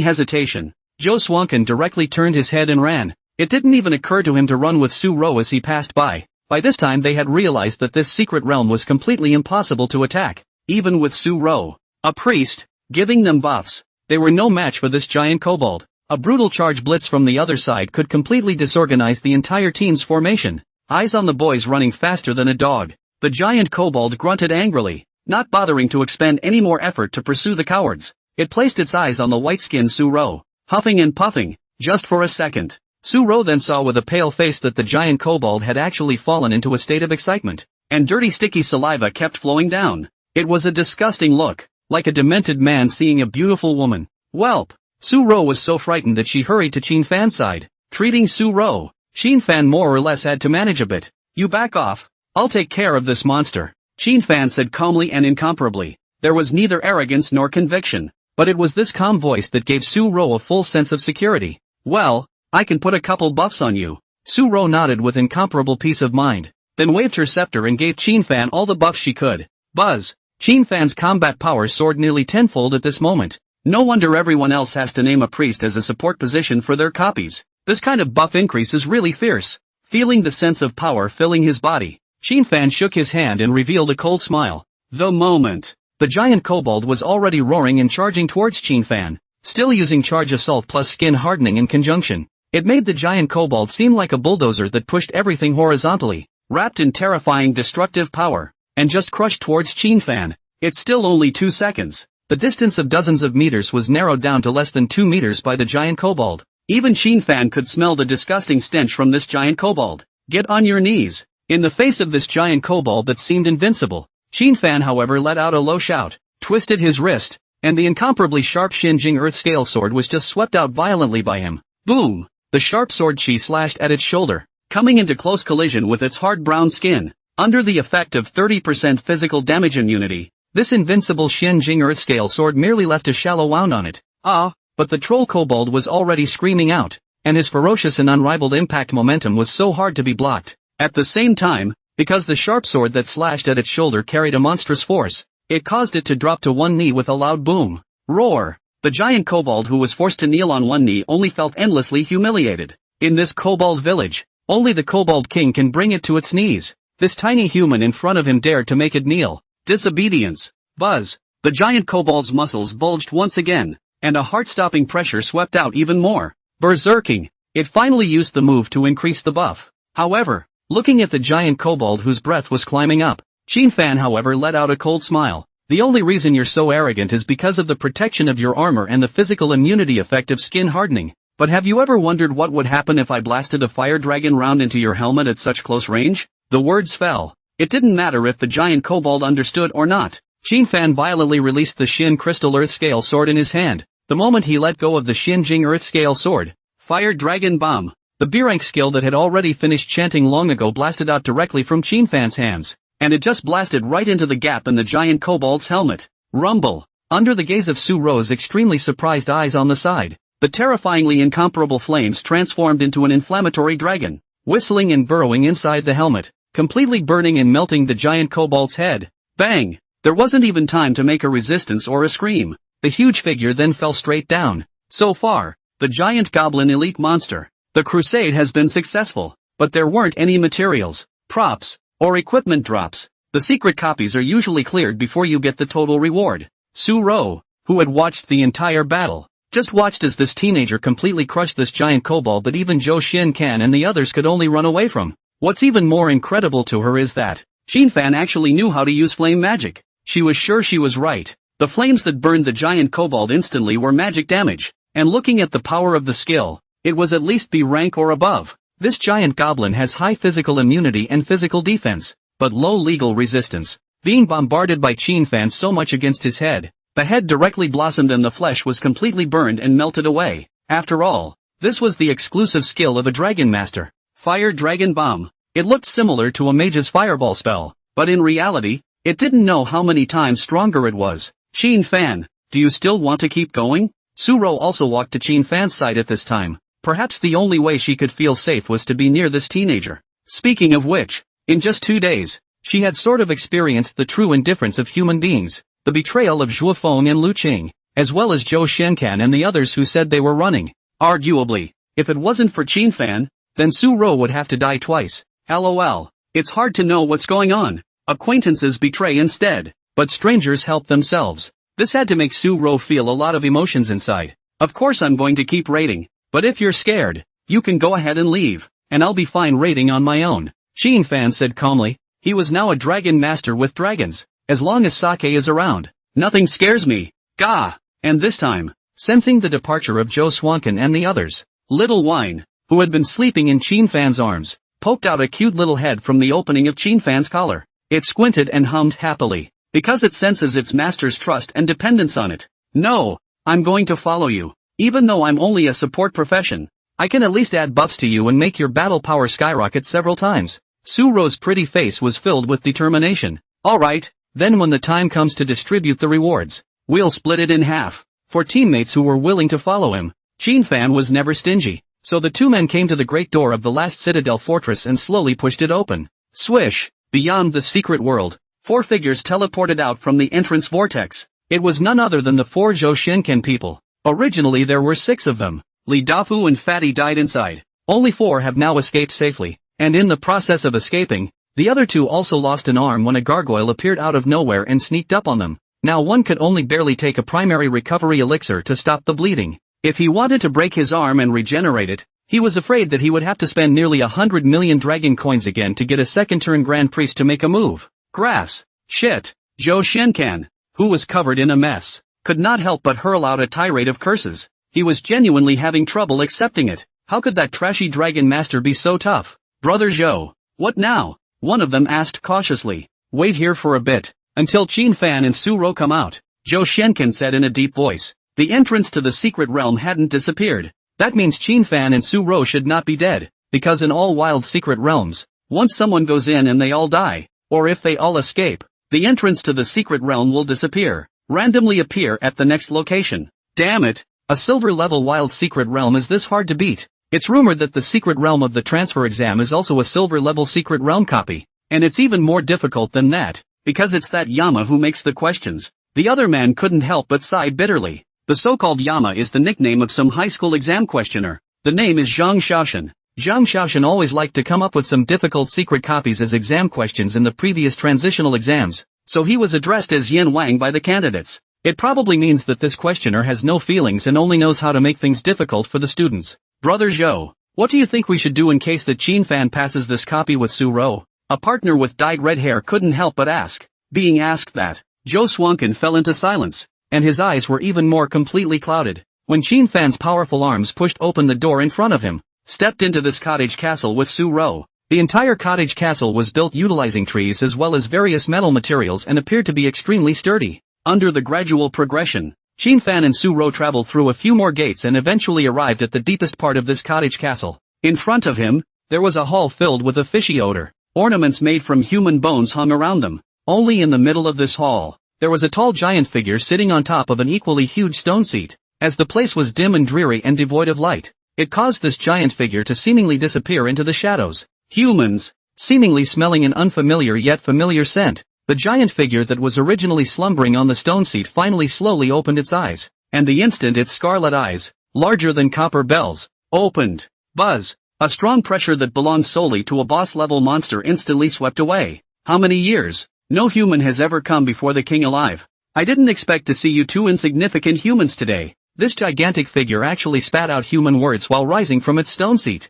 hesitation, Zhou Swankin directly turned his head and ran. It didn't even occur to him to run with Su Ro as he passed by. By this time they had realized that this secret realm was completely impossible to attack, even with Su Ro, a priest, giving them buffs. They were no match for this giant kobold. A brutal charge blitz from the other side could completely disorganize the entire team's formation. Eyes on the boys running faster than a dog. The giant kobold grunted angrily, not bothering to expend any more effort to pursue the cowards. It placed its eyes on the white-skinned Su Ro, huffing and puffing, just for a second. Su Ro then saw with a pale face that the giant kobold had actually fallen into a state of excitement, and dirty sticky saliva kept flowing down. It was a disgusting look, like a demented man seeing a beautiful woman. Whelp! Su Ro was so frightened that she hurried to Qin Fan's side, treating Su Ro. Qin Fan more or less had to manage a bit. You back off. I'll take care of this monster, Qin Fan said calmly and incomparably. There was neither arrogance nor conviction, but it was this calm voice that gave Su Ro a full sense of security. Well, I can put a couple buffs on you. Su Ro nodded with incomparable peace of mind, then waved her scepter and gave Qin Fan all the buffs she could. Buzz! Qin Fan's combat power soared nearly tenfold at this moment. No wonder everyone else has to name a priest as a support position for their copies. This kind of buff increase is really fierce. Feeling the sense of power filling his body, Qin Fan shook his hand and revealed a cold smile. The moment. The giant kobold was already roaring and charging towards Qin Fan, still using charge assault plus skin hardening in conjunction. It made the giant kobold seem like a bulldozer that pushed everything horizontally, wrapped in terrifying destructive power, and just crushed towards Qin Fan. It's still only 2 seconds. The distance of dozens of meters was narrowed down to less than 2 meters by the giant kobold. Even Qin Fan could smell the disgusting stench from this giant kobold. Get on your knees. In the face of this giant kobold that seemed invincible, Qin Fan however let out a low shout, twisted his wrist, and the incomparably sharp Xinjing Earth Scale Sword was just swept out violently by him. Boom! The sharp sword chi slashed at its shoulder, coming into close collision with its hard brown skin. Under the effect of 30% physical damage immunity, this invincible Xinjing Earth Scale Sword merely left a shallow wound on it. But the troll kobold was already screaming out, and his ferocious and unrivaled impact momentum was so hard to be blocked. At the same time, because the sharp sword that slashed at its shoulder carried a monstrous force, it caused it to drop to one knee with a loud boom. Roar! The giant kobold who was forced to kneel on one knee only felt endlessly humiliated. In this kobold village, only the kobold king can bring it to its knees. This tiny human in front of him dared to make it kneel. Disobedience. Buzz! The giant kobold's muscles bulged once again, and a heart-stopping pressure swept out even more. Berserking! It finally used the move to increase the buff. However, looking at the giant kobold whose breath was climbing up, Qin Fan however let out a cold smile. The only reason you're so arrogant is because of the protection of your armor and the physical immunity effect of skin hardening. But have you ever wondered what would happen if I blasted a fire dragon round into your helmet at such close range? The words fell. It didn't matter if the giant kobold understood or not. Qin Fan violently released the Xin Crystal Earth Scale Sword in his hand. The moment he let go of the Xinjing Earth Scale Sword, Fire Dragon Bomb, the B-rank skill that had already finished chanting long ago blasted out directly from Qin Fan's hands. And it just blasted right into the gap in the giant kobold's helmet. Rumble! Under the gaze of Su Ro's extremely surprised eyes on the side, the terrifyingly incomparable flames transformed into an inflammatory dragon, whistling and burrowing inside the helmet, completely burning and melting the giant kobold's head. Bang! There wasn't even time to make a resistance or a scream. The huge figure then fell straight down. So far, the giant goblin elite monster. The crusade has been successful, but there weren't any materials, props, or equipment drops. The secret copies are usually cleared before you get the total reward. Su-ro, who had watched the entire battle, just watched as this teenager completely crushed this giant kobold that even Zhou Shinkan and the others could only run away from. What's even more incredible to her is that Shinfan actually knew how to use flame magic. She was sure she was right. The flames that burned the giant kobold instantly were magic damage, and looking at the power of the skill, it was at least B rank or above. This giant goblin has high physical immunity and physical defense, but low legal resistance. Being bombarded by Shinfan so much against his head, the head directly blossomed and the flesh was completely burned and melted away. After all, this was the exclusive skill of a dragon master. Fire Dragon Bomb. It looked similar to a mage's fireball spell, but in reality, it didn't know how many times stronger it was. Shinfan, do you still want to keep going? Su-ro also walked to Shinfan's side at this time. Perhaps the only way she could feel safe was to be near this teenager. Speaking of which, in just 2 days, she had sort of experienced the true indifference of human beings, the betrayal of Zhuo Feng and Lu Qing, as well as Zhou Shenkan and the others who said they were running. Arguably, if it wasn't for Shinfan, then Su-ro would have to die twice. LOL. It's hard to know what's going on. Acquaintances betray instead, but strangers help themselves. This had to make Su-ro feel a lot of emotions inside. Of course I'm going to keep raiding, but if you're scared, you can go ahead and leave, and I'll be fine raiding on my own. Shinfan said calmly. He was now a dragon master with dragons. As long as Sake is around, nothing scares me. Gah! And this time, sensing the departure of Zhou Swankin and the others, Little Wine, who had been sleeping in Shinfan's arms, poked out a cute little head from the opening of Shinfan's collar. It squinted and hummed happily, because it senses its master's trust and dependence on it. No, I'm going to follow you. Even though I'm only a support profession, I can at least add buffs to you and make your battle power skyrocket several times. Su-ro's pretty face was filled with determination. Alright, then when the time comes to distribute the rewards, we'll split it in half. For teammates who were willing to follow him, Shinfan was never stingy. So the two men came to the great door of the last citadel fortress and slowly pushed it open. Swish! Beyond the secret world, 4 figures teleported out from the entrance vortex. It was none other than the 4 Zhou Shinken people. Originally there were 6 of them. Li Dafu and Fatty died inside. Only 4 have now escaped safely, and in the process of escaping, the other 2 also lost an arm when a gargoyle appeared out of nowhere and sneaked up on them. Now one could only barely take a primary recovery elixir to stop the bleeding. If he wanted to break his arm and regenerate it, he was afraid that he would have to spend nearly 100 million dragon coins again to get a second turn Grand Priest to make a move. Grass. Shit. Zhou Shenkan, who was covered in a mess, could not help but hurl out a tirade of curses. He was genuinely having trouble accepting it. How could that trashy dragon master be so tough? Brother Zhou, what now? One of them asked cautiously. Wait here for a bit, until Shinfan and Su-ro come out, Zhou Shenkan said in a deep voice. The entrance to the secret realm hadn't disappeared. That means Shinfan and Su-ro should not be dead, because in all wild secret realms, once someone goes in and they all die, or if they all escape, the entrance to the secret realm will disappear, randomly appear at the next location. Damn it, a silver level wild secret realm is this hard to beat. It's rumored that the secret realm of the transfer exam is also a silver level secret realm copy, and it's even more difficult than that, because it's that Yama who makes the questions. The other man couldn't help but sigh bitterly. The so-called Yama is the nickname of some high school exam questioner. The name is Zhang Shaoshan. Zhang Shaoshan always liked to come up with some difficult secret copies as exam questions in the previous transitional exams, so he was addressed as Yin Wang by the candidates. It probably means that this questioner has no feelings and only knows how to make things difficult for the students. Brother Zhou, what do you think we should do in case that Shinfan passes this copy with Su-ro? A partner with dyed red hair couldn't help but ask. Being asked that, Zhou Swankin fell into silence, and his eyes were even more completely clouded, when Shinfan's powerful arms pushed open the door in front of him. Stepped into this cottage castle with Su-ro. The entire cottage castle was built utilizing trees as well as various metal materials and appeared to be extremely sturdy. Under the gradual progression, Shinfan and Su-ro traveled through a few more gates and eventually arrived at the deepest part of this cottage castle. In front of him, there was a hall filled with a fishy odor. Ornaments made from human bones hung around them. Only in the middle of this hall, there was a tall giant figure sitting on top of an equally huge stone seat. As the place was dim and dreary and devoid of light, it caused this giant figure to seemingly disappear into the shadows. Humans, seemingly smelling an unfamiliar yet familiar scent. The giant figure that was originally slumbering on the stone seat finally slowly opened its eyes, and the instant its scarlet eyes, larger than copper bells, opened. Buzz! A strong pressure that belonged solely to a boss-level monster instantly swept away. How many years? No human has ever come before the king alive. I didn't expect to see you two insignificant humans today. This gigantic figure actually spat out human words while rising from its stone seat.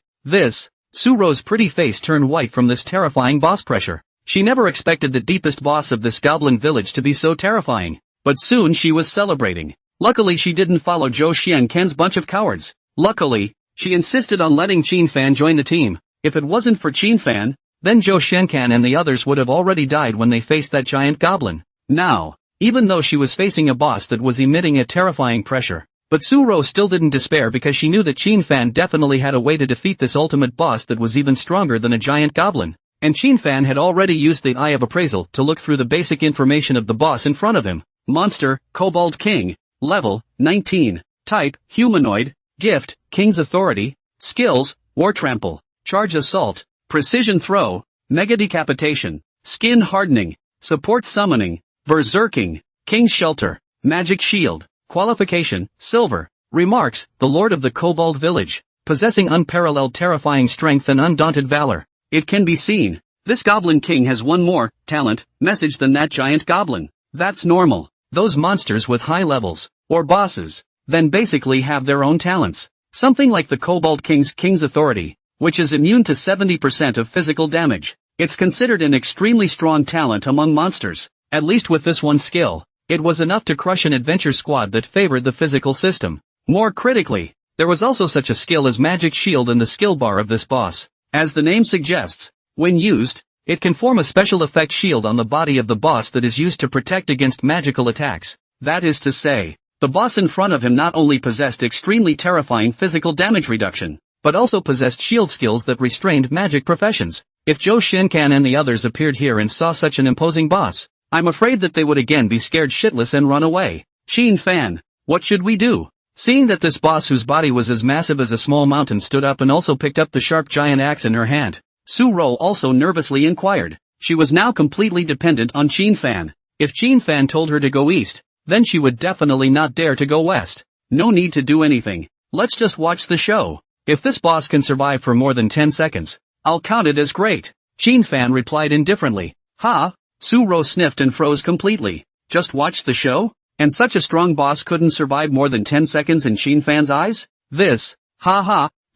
Suro's pretty face turned white from this terrifying boss pressure. She never expected the deepest boss of this goblin village to be so terrifying. But soon she was celebrating. Luckily she didn't follow Zhou Xiancan's bunch of cowards. Luckily, she insisted on letting Qin Fan join the team. If it wasn't for Qin Fan, then Zhou Xiancan and the others would have already died when they faced that giant goblin. Now, even though she was facing a boss that was emitting a terrifying pressure, but Suro still didn't despair because she knew that Qin Fan definitely had a way to defeat this ultimate boss that was even stronger than a giant goblin. And Qin Fan had already used the Eye of Appraisal to look through the basic information of the boss in front of him. Monster, Kobold King. Level, 19. Type, Humanoid. Gift, King's Authority. Skills, War Trample. Charge Assault. Precision Throw. Mega Decapitation. Skin Hardening. Support Summoning. Berserking. King's Shelter. Magic Shield. Qualification, Silver. Remarks, the Lord of the Kobold Village. Possessing unparalleled terrifying strength and undaunted valor. It can be seen. This Goblin King has one more talent message than that giant goblin. That's normal. Those monsters with high levels, or bosses, then basically have their own talents. Something like the Kobold King's Authority, which is immune to 70% of physical damage. It's considered an extremely strong talent among monsters. At least with this one skill, it was enough to crush an adventure squad that favored the physical system. More critically, there was also such a skill as Magic Shield in the skill bar of this boss. As the name suggests, when used, it can form a special effect shield on the body of the boss that is used to protect against magical attacks. That is to say, the boss in front of him not only possessed extremely terrifying physical damage reduction, but also possessed shield skills that restrained magic professions. If Zhou Xiancan and the others appeared here and saw such an imposing boss, I'm afraid that they would again be scared shitless and run away. Qin Fan, what should we do? Seeing that this boss whose body was as massive as a small mountain stood up and also picked up the sharp giant axe in her hand, Suro also nervously inquired. She was now completely dependent on Qin Fan. If Qin Fan told her to go east, then she would definitely not dare to go west. No need to do anything. Let's just watch the show. If this boss can survive for more than 10 seconds, I'll count it as great. Qin Fan replied indifferently. Ha! Suro sniffed and froze completely. Just watch the show? And such a strong boss couldn't survive more than 10 seconds in Qin Fan's eyes?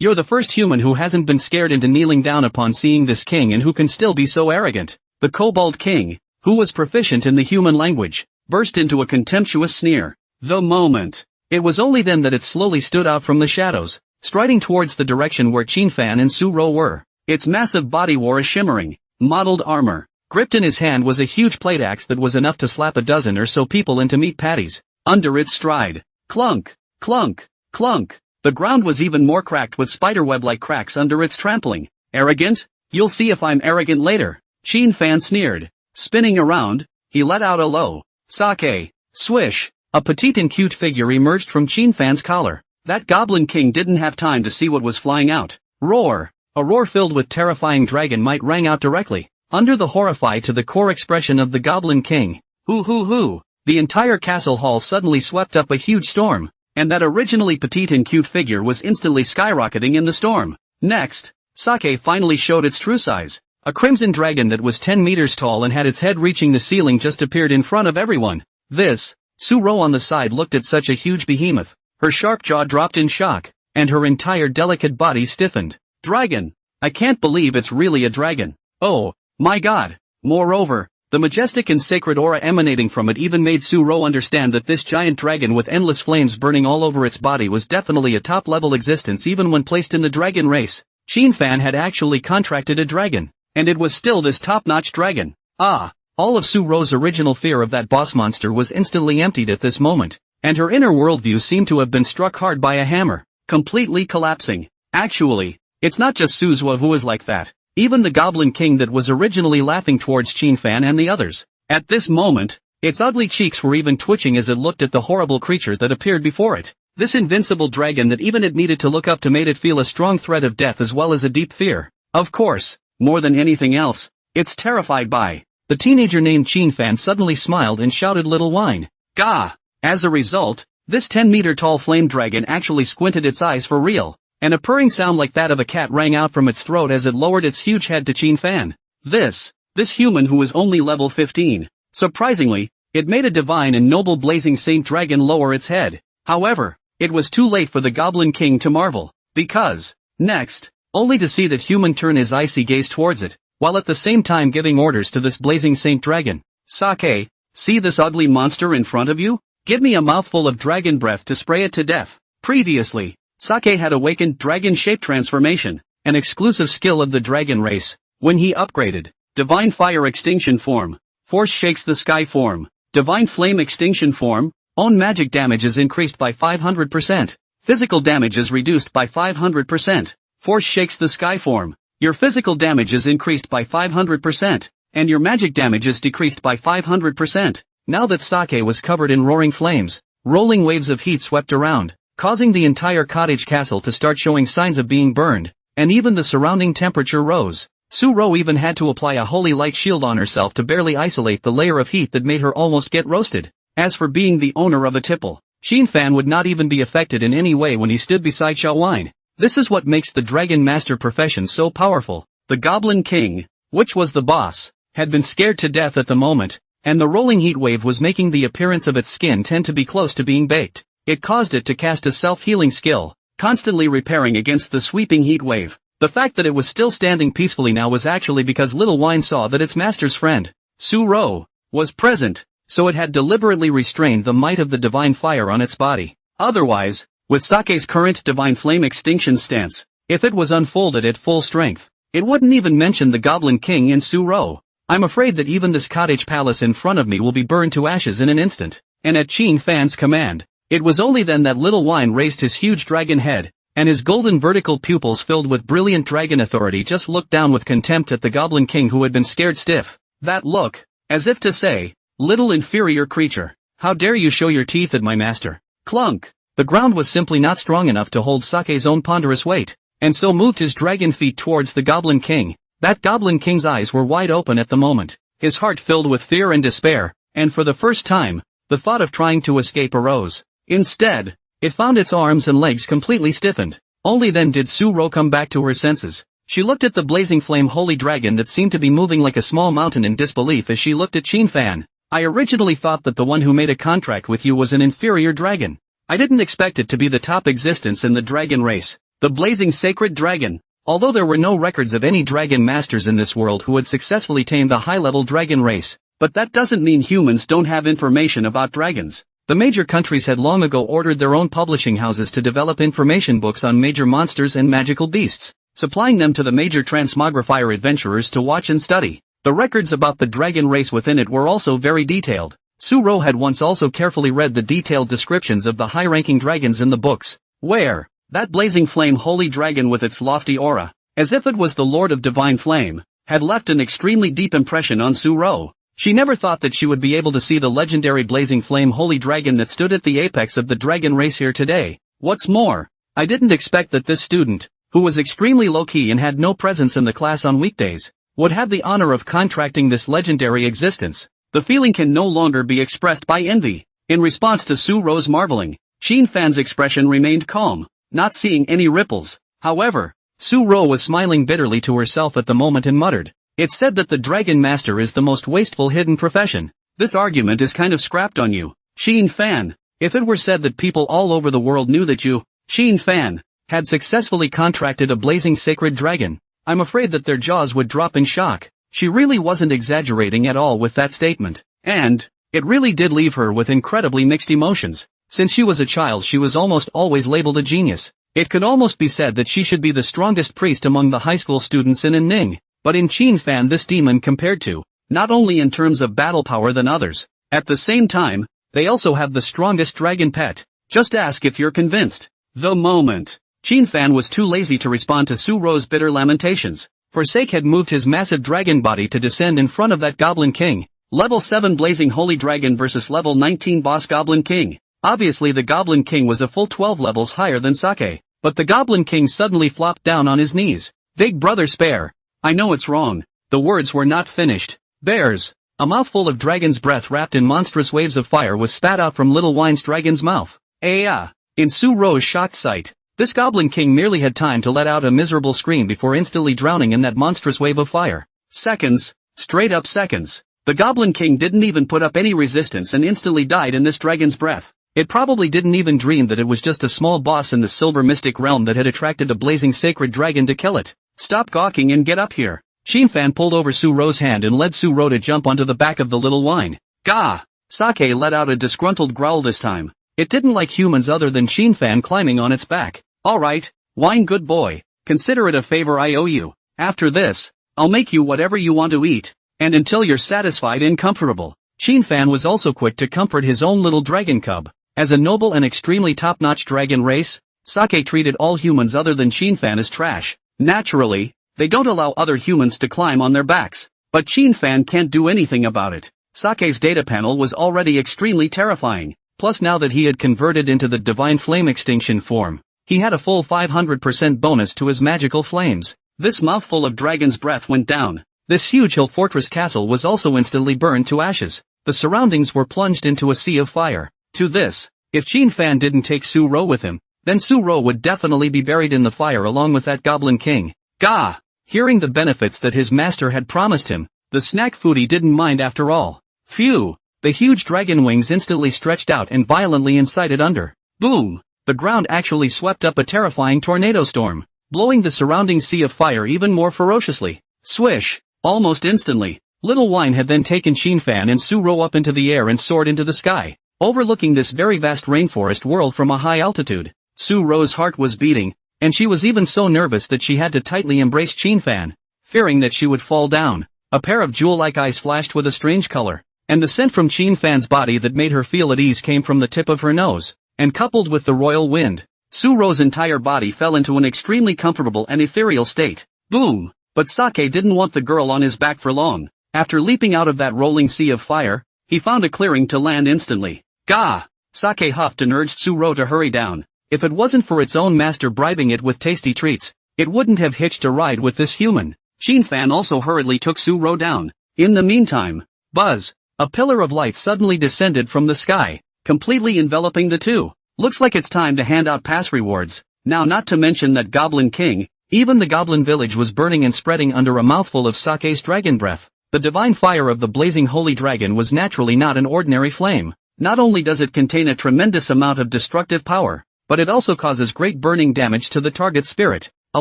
You're the first human who hasn't been scared into kneeling down upon seeing this king and who can still be so arrogant. The Kobold King, who was proficient in the human language, burst into a contemptuous sneer. The moment. It was only then that it slowly stood out from the shadows, striding towards the direction where Qin Fan and Suro were. Its massive body wore a shimmering, mottled armor. Gripped in his hand was a huge plate axe that was enough to slap a dozen or so people into meat patties. Under its stride. Clunk, clunk, clunk. The ground was even more cracked with spiderweb-like cracks under its trampling. Arrogant? You'll see if I'm arrogant later. Qin Fan sneered. Spinning around, he let out a low sake. Swish. A petite and cute figure emerged from Qin Fan's collar. That Goblin King didn't have time to see what was flying out. Roar. A roar filled with terrifying dragon might rang out directly. Under the horrified to the core expression of the Goblin King. Hoo. The entire castle hall suddenly swept up a huge storm, and that originally petite and cute figure was instantly skyrocketing in the storm. Next, Sake finally showed its true size. A crimson dragon that was 10 meters tall and had its head reaching the ceiling just appeared in front of everyone. Suro on the side looked at such a huge behemoth. Her sharp jaw dropped in shock, and her entire delicate body stiffened. Dragon! I can't believe it's really a dragon. Oh, my god! Moreover, the majestic and sacred aura emanating from it even made Suro understand that this giant dragon with endless flames burning all over its body was definitely a top-level existence even when placed in the dragon race. Qin Fan had actually contracted a dragon, and it was still this top-notch dragon. All of Suro's original fear of that boss monster was instantly emptied at this moment, and her inner worldview seemed to have been struck hard by a hammer, completely collapsing. Actually, it's not just Suzo who is like that. Even the Goblin King that was originally laughing towards Qin Fan and the others. At this moment, its ugly cheeks were even twitching as it looked at the horrible creature that appeared before it. This invincible dragon that even it needed to look up to made it feel a strong threat of death as well as a deep fear. Of course, more than anything else, it's terrified by the teenager named Chin-fan suddenly smiled and shouted little wine. Gah! As a result, this 10-meter-tall flame dragon actually squinted its eyes for real, and a purring sound like that of a cat rang out from its throat as it lowered its huge head to Chin-fan. This human who was only level 15. Surprisingly, it made a divine and noble blazing saint dragon lower its head. However, it was too late for the Goblin King to marvel, because, next, only to see that human turn his icy gaze towards it, while at the same time giving orders to this blazing saint dragon. Sake, see this ugly monster in front of you? Give me a mouthful of dragon breath to spray it to death. Previously, Sake had awakened dragon shape transformation, an exclusive skill of the dragon race. When he upgraded, Divine Fire Extinction form, Force Shakes the Sky form, Divine Flame Extinction form, own magic damage is increased by 500%, physical damage is reduced by 500%, Force Shakes the Sky form, your physical damage is increased by 500%, and your magic damage is decreased by 500%. Now that Sake was covered in roaring flames, rolling waves of heat swept around, causing the entire cottage castle to start showing signs of being burned, and even the surrounding temperature rose. Suro even had to apply a holy light shield on herself to barely isolate the layer of heat that made her almost get roasted. As for being the owner of a tipple, Chin-fan would not even be affected in any way when he stood beside Xiaowine. This is what makes the Dragon Master profession so powerful. The Goblin King, which was the boss, had been scared to death at the moment, and the rolling heat wave was making the appearance of its skin tend to be close to being baked. It caused it to cast a self-healing skill, constantly repairing against the sweeping heat wave. The fact that it was still standing peacefully now was actually because Little Wine saw that its master's friend, Suro, was present, so it had deliberately restrained the might of the divine fire on its body. Otherwise, with Sake's current divine flame extinction stance, if it was unfolded at full strength, it wouldn't even mention the Goblin King and Suro. I'm afraid that even this cottage palace in front of me will be burned to ashes in an instant. And at Chin-fan's command, it was only then that Little Wine raised his huge dragon head, and his golden vertical pupils filled with brilliant dragon authority just looked down with contempt at the Goblin King who had been scared stiff. That look, as if to say, little inferior creature, how dare you show your teeth at my master? Clunk! The ground was simply not strong enough to hold Sake's own ponderous weight, and so moved his dragon feet towards the Goblin King. That Goblin King's eyes were wide open at the moment, his heart filled with fear and despair, and for the first time, the thought of trying to escape arose. Instead, it found its arms and legs completely stiffened. Only then did Suro come back to her senses. She looked at the blazing flame holy dragon that seemed to be moving like a small mountain in disbelief as she looked at Chin-fan. I originally thought that the one who made a contract with you was an inferior dragon. I didn't expect it to be the top existence in the dragon race, the blazing sacred dragon. Although there were no records of any dragon masters in this world who had successfully tamed a high-level dragon race, but that doesn't mean humans don't have information about dragons. The major countries had long ago ordered their own publishing houses to develop information books on major monsters and magical beasts, supplying them to the major transmogrifier adventurers to watch and study. The records about the dragon race within it were also very detailed. Suro had once also carefully read the detailed descriptions of the high-ranking dragons in the books, where that blazing flame holy dragon with its lofty aura, as if it was the lord of divine flame, had left an extremely deep impression on Suro. She never thought that she would be able to see the legendary blazing flame holy dragon that stood at the apex of the dragon race here today. What's more, I didn't expect that this student, who was extremely low-key and had no presence in the class on weekdays, would have the honor of contracting this legendary existence. The feeling can no longer be expressed by envy. In response to Suro's marveling, Chin-fan's expression remained calm, not seeing any ripples. However, Suro was smiling bitterly to herself at the moment and muttered, "It's said that the Dragon Master is the most wasteful hidden profession. This argument is kind of scrapped on you, Chin-fan. If it were said that people all over the world knew that you, Chin-fan, had successfully contracted a blazing sacred dragon, I'm afraid that their jaws would drop in shock." She really wasn't exaggerating at all with that statement, and it really did leave her with incredibly mixed emotions. Since she was a child she was almost always labeled a genius. It could almost be said that she should be the strongest priest among the high school students in Ning. But in Chin-fan this demon compared to, not only in terms of battle power than others, at the same time, they also have the strongest dragon pet. Just ask if you're convinced. The moment, Chin-fan was too lazy to respond to Suro's bitter lamentations. Forsake had moved his massive dragon body to descend in front of that Goblin King. Level 7 Blazing Holy Dragon versus Level 19 Boss Goblin King. Obviously the Goblin King was a full 12 levels higher than Sake, but the Goblin King suddenly flopped down on his knees. "Big brother spare. I know it's wrong." The words were not finished. Bears. A mouthful of dragon's breath wrapped in monstrous waves of fire was spat out from Little Wine's dragon's mouth. In Su-Ro's shocked sight, this Goblin King merely had time to let out a miserable scream before instantly drowning in that monstrous wave of fire. Seconds. Straight up seconds. The Goblin King didn't even put up any resistance and instantly died in this dragon's breath. It probably didn't even dream that it was just a small boss in the silver mystic realm that had attracted a blazing sacred dragon to kill it. Stop gawking and get up here. Shinfan pulled over Su-Ro's hand and led Su-Ro to jump onto the back of the Little Wine. Gah! Sake let out a disgruntled growl this time. It didn't like humans other than Shinfan climbing on its back. Alright, Wine good boy, consider it a favor I owe you. After this, I'll make you whatever you want to eat, and until you're satisfied and comfortable. Shinfan was also quick to comfort his own little dragon cub. As a noble and extremely top-notch dragon race, Sake treated all humans other than Shinfan as trash. Naturally, they don't allow other humans to climb on their backs, but Shinfan can't do anything about it. Sake's data panel was already extremely terrifying, plus now that he had converted into the divine flame extinction form, he had a full 500% bonus to his magical flames. This mouthful of dragon's breath went down. This huge hill fortress castle was also instantly burned to ashes. The surroundings were plunged into a sea of fire. To this, if Shinfan didn't take Su-Ro with him, then Su-Ro would definitely be buried in the fire along with that Goblin King. Gah! Hearing the benefits that his master had promised him, the snack foodie didn't mind after all. Phew! The huge dragon wings instantly stretched out and violently incited under. Boom! The ground actually swept up a terrifying tornado storm, blowing the surrounding sea of fire even more ferociously. Swish! Almost instantly, Little Wine had then taken Shinfan and Su-Ro up into the air and soared into the sky, overlooking this very vast rainforest world from a high altitude. Su-Ro's heart was beating, and she was even so nervous that she had to tightly embrace Shinfan, fearing that she would fall down. A pair of jewel-like eyes flashed with a strange color, and the scent from Shinfan's body that made her feel at ease came from the tip of her nose, and coupled with the royal wind, Su-Ro's entire body fell into an extremely comfortable and ethereal state. Boom! But Sake didn't want the girl on his back for long. After leaping out of that rolling sea of fire, he found a clearing to land instantly. Gah! Sake huffed and urged Su-Ro to hurry down. If it wasn't for its own master bribing it with tasty treats, it wouldn't have hitched a ride with this human. Shinfan also hurriedly took Su-Ro down. In the meantime, buzz! A pillar of light suddenly descended from the sky, completely enveloping the two. Looks like it's time to hand out pass rewards. Now, not to mention that Goblin King, even the Goblin village was burning and spreading under a mouthful of Sake's dragon breath. The divine fire of the blazing holy dragon was naturally not an ordinary flame. Not only does it contain a tremendous amount of destructive power, but it also causes great burning damage to the target's spirit. A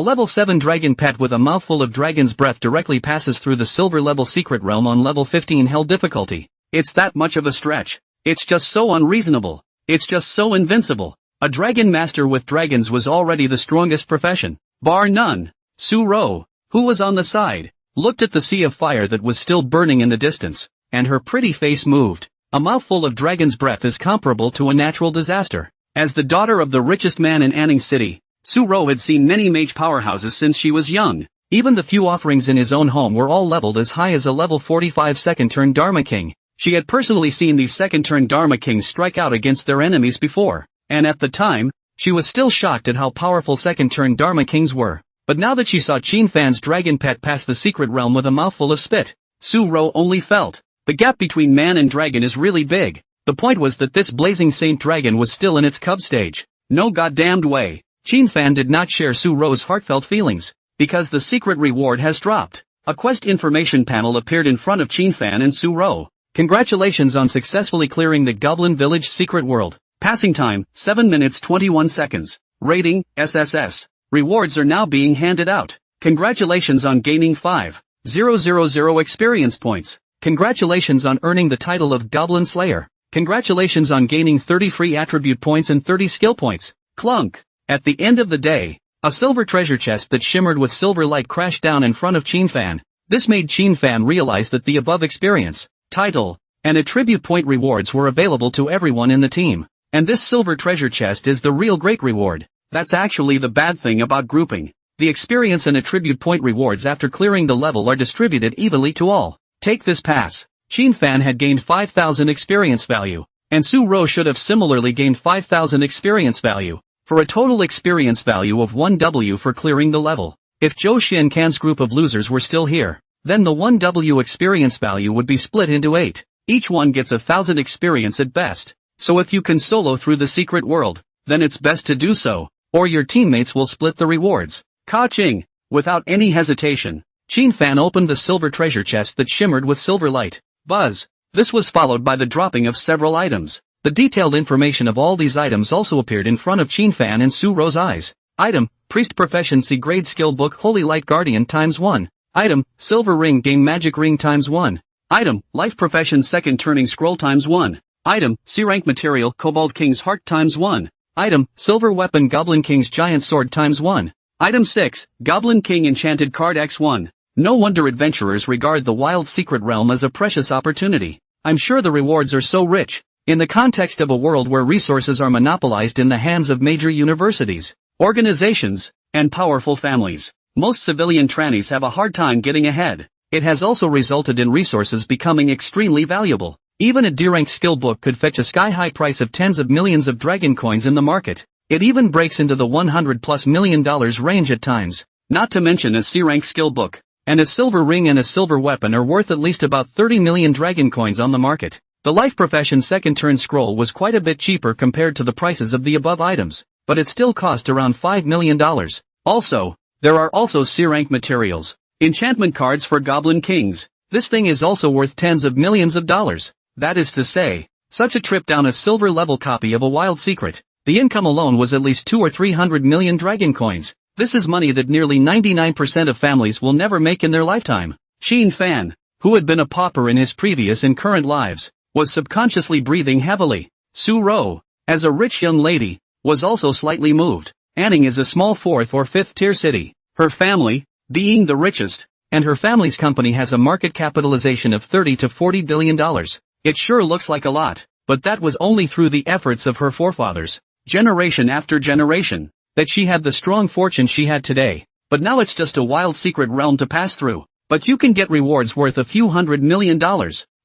level 7 dragon pet with a mouthful of dragon's breath directly passes through the silver level secret realm on level 15 hell difficulty. It's that much of a stretch. It's just so unreasonable. It's just so invincible. A dragon master with dragons was already the strongest profession, bar none. Su-Ro, who was on the side, looked at the sea of fire that was still burning in the distance, and her pretty face moved. A mouthful of dragon's breath is comparable to a natural disaster. As the daughter of the richest man in Anning City, Su-Ro had seen many mage powerhouses since she was young. Even the few offerings in his own home were all leveled as high as a level 45 second-turn Dharma King. She had personally seen these second-turn Dharma Kings strike out against their enemies before, and at the time, she was still shocked at how powerful second-turn Dharma Kings were. But now that she saw Shinfan's dragon pet pass the secret realm with a mouthful of spit, Su-Ro only felt. The gap between man and dragon is really big. The point was that this blazing saint dragon was still in its cub stage. No goddamned way. Shinfan did not share Su-Ro's heartfelt feelings, because the secret reward has dropped. A quest information panel appeared in front of Shinfan and Su-Ro. Congratulations on successfully clearing the Goblin Village secret world. Passing time, 7 minutes 21 seconds. Rating, SSS. Rewards are now being handed out. Congratulations on gaining 5,000 experience points. Congratulations on earning the title of Goblin Slayer. Congratulations on gaining 30 free attribute points and 30 skill points. Clunk. At the end of the day, a silver treasure chest that shimmered with silver light crashed down in front of Shinfan. This made Shinfan realize that the above experience, title, and attribute point rewards were available to everyone in the team. And this silver treasure chest is the real great reward. That's actually the bad thing about grouping. The experience and attribute point rewards after clearing the level are distributed evenly to all. Take this pass. Shinfan had gained 5,000 experience value, and Su-Ro should have similarly gained 5,000 experience value, for a total experience value of 1W for clearing the level. If Zhou Shinkan's group of losers were still here, Then the 1W experience value would be split into 8. Each one gets 1,000 experience at best. So if you can solo through the secret world, then it's best to do so, or your teammates will split the rewards. Ka-ching! Without any hesitation, Qin-fan opened the silver treasure chest that shimmered with silver light. Buzz! This was followed by the dropping of several items. The detailed information of all these items also appeared in front of Qin-fan and Su-ro's eyes. Item, Priest Profession C Grade Skill Book Holy Light Guardian ×1. Item, Silver Ring Game Magic Ring ×1. Item, Life Profession Second Turning Scroll ×1. Item, C-Rank Material Cobalt King's Heart ×1. Item, Silver Weapon Goblin King's Giant Sword ×1. Item 6, Goblin King Enchanted Card X1. No wonder adventurers regard the wild secret realm as a precious opportunity. I'm sure the rewards are so rich. In the context of a world where resources are monopolized in the hands of major universities, organizations, and powerful families, most civilian trannies have a hard time getting ahead. It has also resulted in resources becoming extremely valuable. Even a D-ranked skill book could fetch a sky-high price of tens of millions of dragon coins in the market. It even breaks into the $100+ million range at times. Not to mention a C-rank skill book, and a silver ring and a silver weapon are worth at least about 30 million dragon coins on the market. The Life Profession Second Turn Scroll was quite a bit cheaper compared to the prices of the above items, but it still cost around $5 million. Also, there are also C-rank materials. Enchantment cards for Goblin Kings. This thing is also worth tens of millions of dollars. That is to say, such a trip down a silver level copy of a wild secret, the income alone was at least 200 or 300 million dragon coins. This is money that nearly 99% of families will never make in their lifetime. Qin-fan, who had been a pauper in his previous and current lives, was subconsciously breathing heavily. Su-ro, as a rich young lady, was also slightly moved. Anning is a small 4th or 5th tier city. Her family, being the richest, and her family's company has a market capitalization of $30 to $40 billion. It sure looks like a lot, but that was only through the efforts of her forefathers, generation after generation, that she had the strong fortune she had today. But now it's just a wild secret realm to pass through. But you can get rewards worth a few $100 million.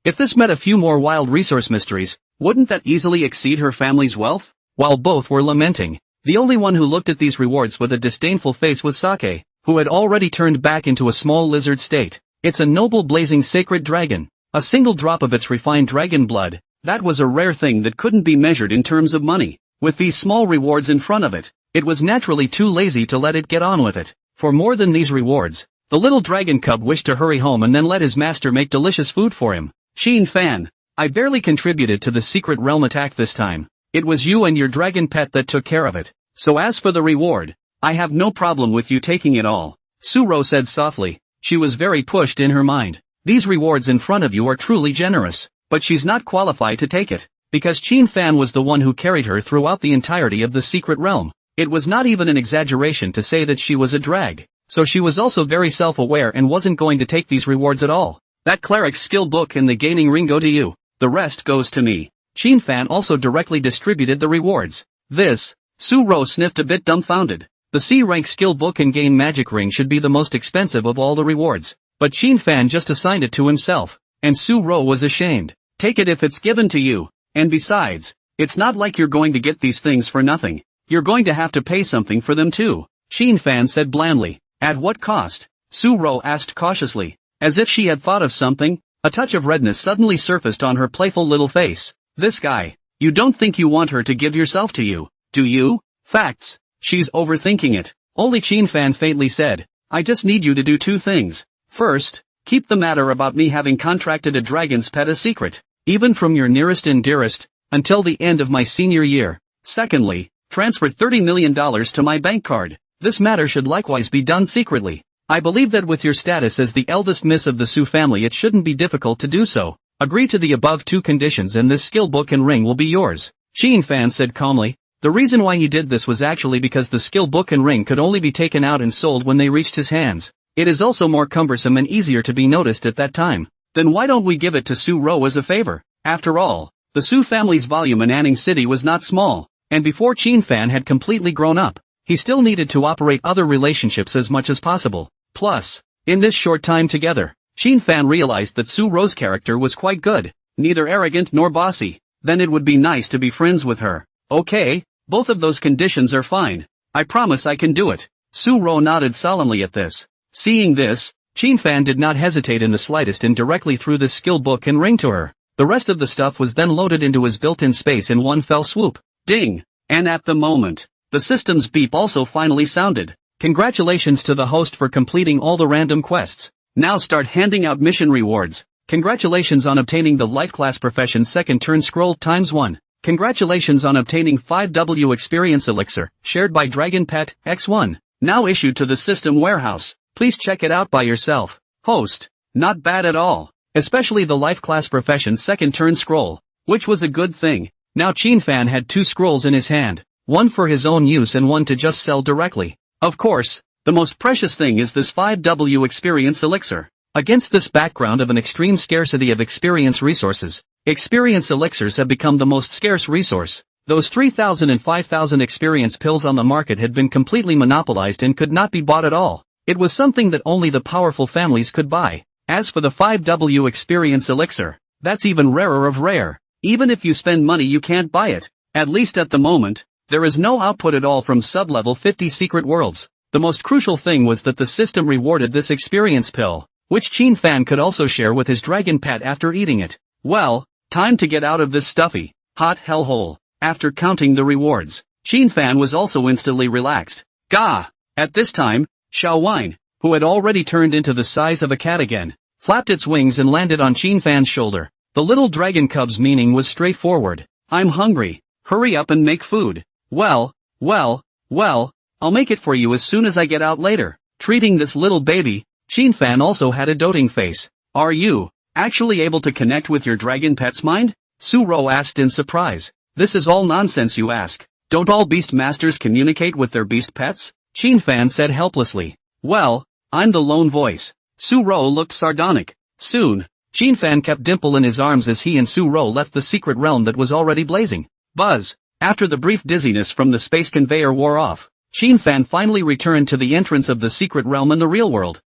If this met a few more wild resource mysteries, wouldn't that easily exceed her family's wealth? While both were lamenting, the only one who looked at these rewards with a disdainful face was Sake, who had already turned back into a small lizard state. It's a noble blazing sacred dragon. A single drop of its refined dragon blood, that was a rare thing that couldn't be measured in terms of money. With these small rewards in front of it, it was naturally too lazy to let it get on with it. For more than these rewards, the little dragon cub wished to hurry home and then let his master make delicious food for him. Qin-fan, I barely contributed to the secret realm attack this time. It was you and your dragon pet that took care of it. So as for the reward, I have no problem with you taking it all. Su-ro said softly. She was very pushed in her mind. These rewards in front of you are truly generous, but she's not qualified to take it, because Qin-fan was the one who carried her throughout the entirety of the secret realm. It was not even an exaggeration to say that she was a drag, so she was also very self-aware and wasn't going to take these rewards at all. That cleric's skill book and the gaining ring go to you, the rest goes to me. Qin-fan also directly distributed the rewards. This, Su-ro sniffed a bit dumbfounded. The C-rank skill book and gain magic ring should be the most expensive of all the rewards. But Qin-fan just assigned it to himself, and Su-ro was ashamed. Take it if it's given to you, and besides, it's not like you're going to get these things for nothing. You're going to have to pay something for them too. Qin-fan said blandly. At what cost? Su-ro asked cautiously. As if she had thought of something, a touch of redness suddenly surfaced on her playful little face. This guy, you don't think you want her to give yourself to you, do you? Facts. She's overthinking it. Only Qin-fan faintly said. I just need you to do two things. First, keep the matter about me having contracted a dragon's pet a secret, even from your nearest and dearest, until the end of my senior year. Secondly, transfer $30 million to my bank card. This matter should likewise be done secretly. I believe that with your status as the eldest miss of the Su family it shouldn't be difficult to do so. Agree to the above two conditions and this skill book and ring will be yours. Qin-fan said calmly. The reason why he did this was actually because the skill book and ring could only be taken out and sold when they reached his hands. It is also more cumbersome and easier to be noticed at that time. Then why don't we give it to Su-ro as a favor? After all, the Su family's volume in Anning City was not small, and before Qin-fan had completely grown up, he still needed to operate other relationships as much as possible. Plus, in this short time together, Qin-fan realized that Su-ro's character was quite good, neither arrogant nor bossy. Then it would be nice to be friends with her. Okay, both of those conditions are fine. I promise I can do it. Su-ro nodded solemnly at this. Seeing this, Chin Fan did not hesitate in the slightest and directly threw this skill book and ring to her. The rest of the stuff was then loaded into his built-in space in one fell swoop. Ding! And at the moment, the system's beep also finally sounded. Congratulations to the host for completing all the random quests. Now start handing out mission rewards. Congratulations on obtaining the Life Class Profession Second Turn Scroll ×1. Congratulations on obtaining 5W Experience Elixir, shared by Dragon Pet, X1. Now issued to the system warehouse. Please check it out by yourself. Host. Not bad at all. Especially the Life Class Profession Second Turn Scroll. Which was a good thing. Now Chin Fan had 2 scrolls in his hand. One for his own use and one to just sell directly. Of course, the most precious thing is this 5W Experience Elixir. Against this background of an extreme scarcity of experience resources, experience elixirs have become the most scarce resource. Those 3,000 and 5,000 experience pills on the market had been completely monopolized and could not be bought at all. It was something that only the powerful families could buy. As for the 5W Experience Elixir, that's even rarer of rare. Even if you spend money you can't buy it. At least at the moment, there is no output at all from sub-level 50 secret worlds. The most crucial thing was that the system rewarded this experience pill, which Chin Fan could also share with his dragon pet after eating it. Well, time to get out of this stuffy, hot hellhole. After counting the rewards, Chin Fan was also instantly relaxed. Gah! At this time, Xiao Wine, who had already turned into the size of a cat again, flapped its wings and landed on Chin Fan's shoulder. The little dragon cub's meaning was straightforward. I'm hungry. Hurry up and make food. Well, I'll make it for you as soon as I get out later. Treating this little baby, Chin Fan also had a doting face. Are you actually able to connect with your dragon pet's mind? Su Ro asked in surprise. This is all nonsense you ask. Don't all beast masters communicate with their beast pets? Chin Fan said helplessly. Well, I'm the lone voice. Su Ro looked sardonic. Soon, Chin Fan kept Dimple in his arms as he and Su Ro left the secret realm that was already blazing. Buzz. After the brief dizziness from the space conveyor wore off, Chin Fan finally returned to the entrance of the secret realm in the real world.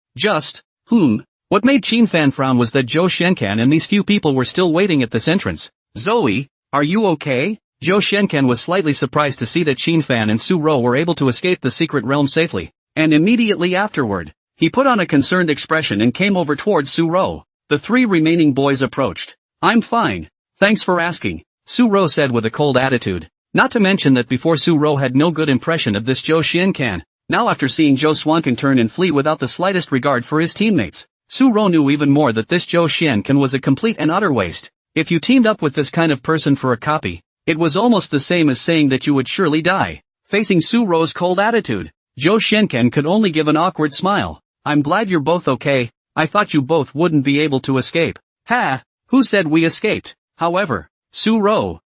What made Chin Fan frown was that Zhou Shenkan and these few people were still waiting at this entrance. Zoe, are you okay? Zhou Shenkan was slightly surprised to see that Chin Fan and Su Ro were able to escape the secret realm safely, and immediately afterward, he put on a concerned expression and came over towards Su Ro. The 3 remaining boys approached. I'm fine, thanks for asking, Su Ro said with a cold attitude. Not to mention that before Su Ro had no good impression of this Zhou Shenkan. Now after seeing Zhou Swankan turn and flee without the slightest regard for his teammates, Su Ro knew even more that this Zhou Shenkan was a complete and utter waste. If you teamed up with this kind of person for a copy, it was almost the same as saying that you would surely die. Facing Su Ro's cold attitude, Zhou Shenkan could only give an awkward smile. I'm glad you're both okay. I thought you both wouldn't be able to escape. Ha! Who said we escaped? However, Su Ro,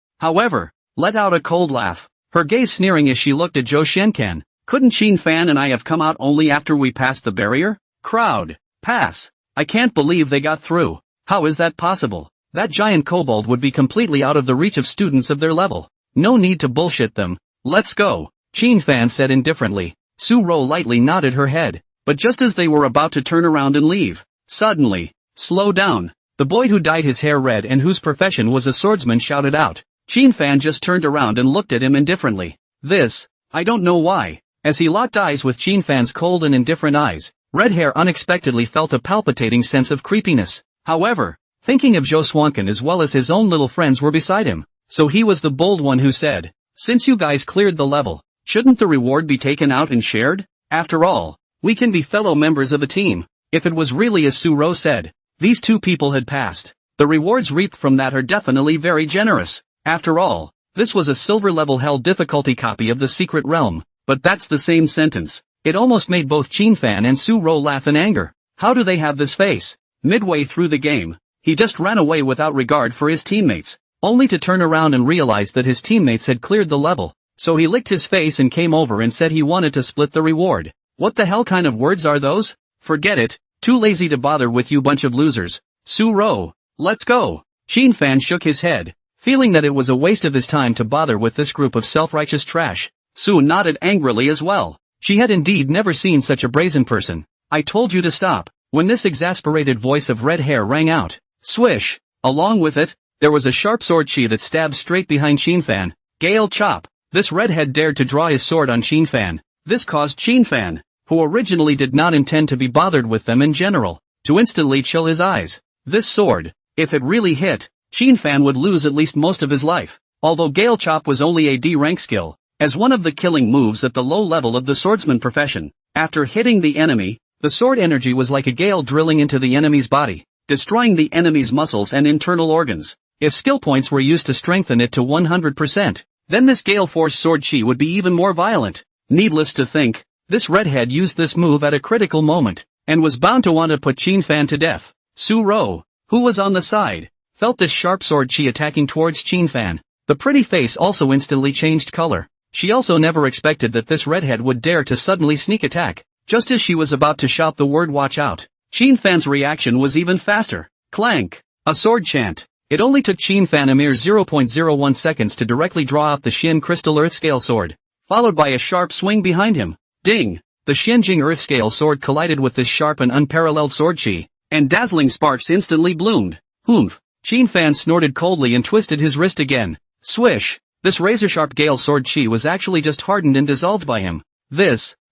let out a cold laugh, her gaze sneering as she looked at Zhou Shenkan. Couldn't Chin Fan and I have come out only after we passed the barrier? Crowd. Pass. I can't believe they got through. How is that possible? That giant kobold would be completely out of the reach of students of their level. No need to bullshit them. Let's go, Chin Fan said indifferently. Su Ro lightly nodded her head, but just as they were about to turn around and leave, suddenly, slow down. The boy who dyed his hair red and whose profession was a swordsman shouted out. Chin Fan just turned around and looked at him indifferently. I don't know why. As he locked eyes with Chin Fan's cold and indifferent eyes, Red Hair unexpectedly felt a palpitating sense of creepiness. However, thinking of Zhou Swankan as well as his own little friends were beside him, so he was the bold one who said, since you guys cleared the level, shouldn't the reward be taken out and shared? After all, we can be fellow members of a team. If it was really as Su Ro said, these 2 people had passed. The rewards reaped from that are definitely very generous. After all, this was a silver level hell difficulty copy of the secret realm, but that's the same sentence. It almost made both Chin Fan and Su Ro laugh in anger. How do they have this face? Midway through the game, he just ran away without regard for his teammates, only to turn around and realize that his teammates had cleared the level. So he licked his face and came over and said he wanted to split the reward. What the hell kind of words are those? Forget it, too lazy to bother with you bunch of losers. Su Ro, let's go. Chin Fan shook his head, feeling that it was a waste of his time to bother with this group of self-righteous trash. Su nodded angrily as well. She had indeed never seen such a brazen person. I told you to stop. When this exasperated voice of Red Hair rang out, swish! Along with it, there was a sharp sword chi that stabbed straight behind Chin Fan. Gale chop! This redhead dared to draw his sword on Chin Fan. This caused Chin Fan who originally did not intend to be bothered with them in general, to instantly chill his eyes. This sword, if it really hit, Qin Fan would lose at least most of his life, although Gale Chop was only a D rank skill, as one of the killing moves at the low level of the swordsman profession. After hitting the enemy, the sword energy was like a gale drilling into the enemy's body, destroying the enemy's muscles and internal organs. If skill points were used to strengthen it to 100%, then this gale force sword chi would be even more violent. Needless to think, this redhead used this move at a critical moment, and was bound to want to put Qin Fan to death. Su Ro, who was on the side, felt this sharp sword chi attacking towards Qin Fan. The pretty face also instantly changed color. She also never expected that this redhead would dare to suddenly sneak attack. Just as she was about to shout the word watch out, Qin Fan's reaction was even faster. Clank! A sword chant. It only took Qin Fan a mere 0.01 seconds to directly draw out the Xin Crystal Earthscale sword, followed by a sharp swing behind him. Ding! The Xianjing Earthscale sword collided with this sharp and unparalleled sword chi, and dazzling sparks instantly bloomed. Humph! Qin Fan snorted coldly and twisted his wrist again. Swish! This razor-sharp gale sword chi was actually just hardened and dissolved by him.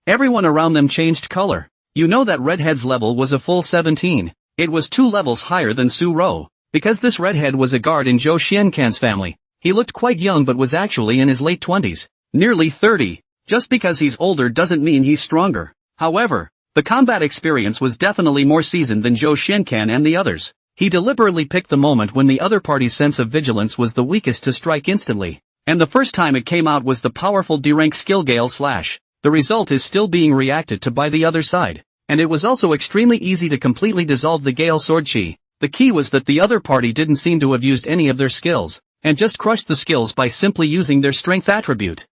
Everyone around them changed color. You know that redhead's level was a full 17. It was 2 levels higher than Su Ro. Because this redhead was a guard in Zhou Xiancan's family, he looked quite young but was actually in his late 20s. Nearly 30. Just because he's older doesn't mean he's stronger. However, the combat experience was definitely more seasoned than Zhou Xiancan and the others. He deliberately picked the moment when the other party's sense of vigilance was the weakest to strike instantly. And the first time it came out was the powerful D-rank skill Gale Slash. The result is still being reacted to by the other side. And it was also extremely easy to completely dissolve the Gale Sword Chi. The key was that the other party didn't seem to have used any of their skills, and just crushed the skills by simply using their strength attribute.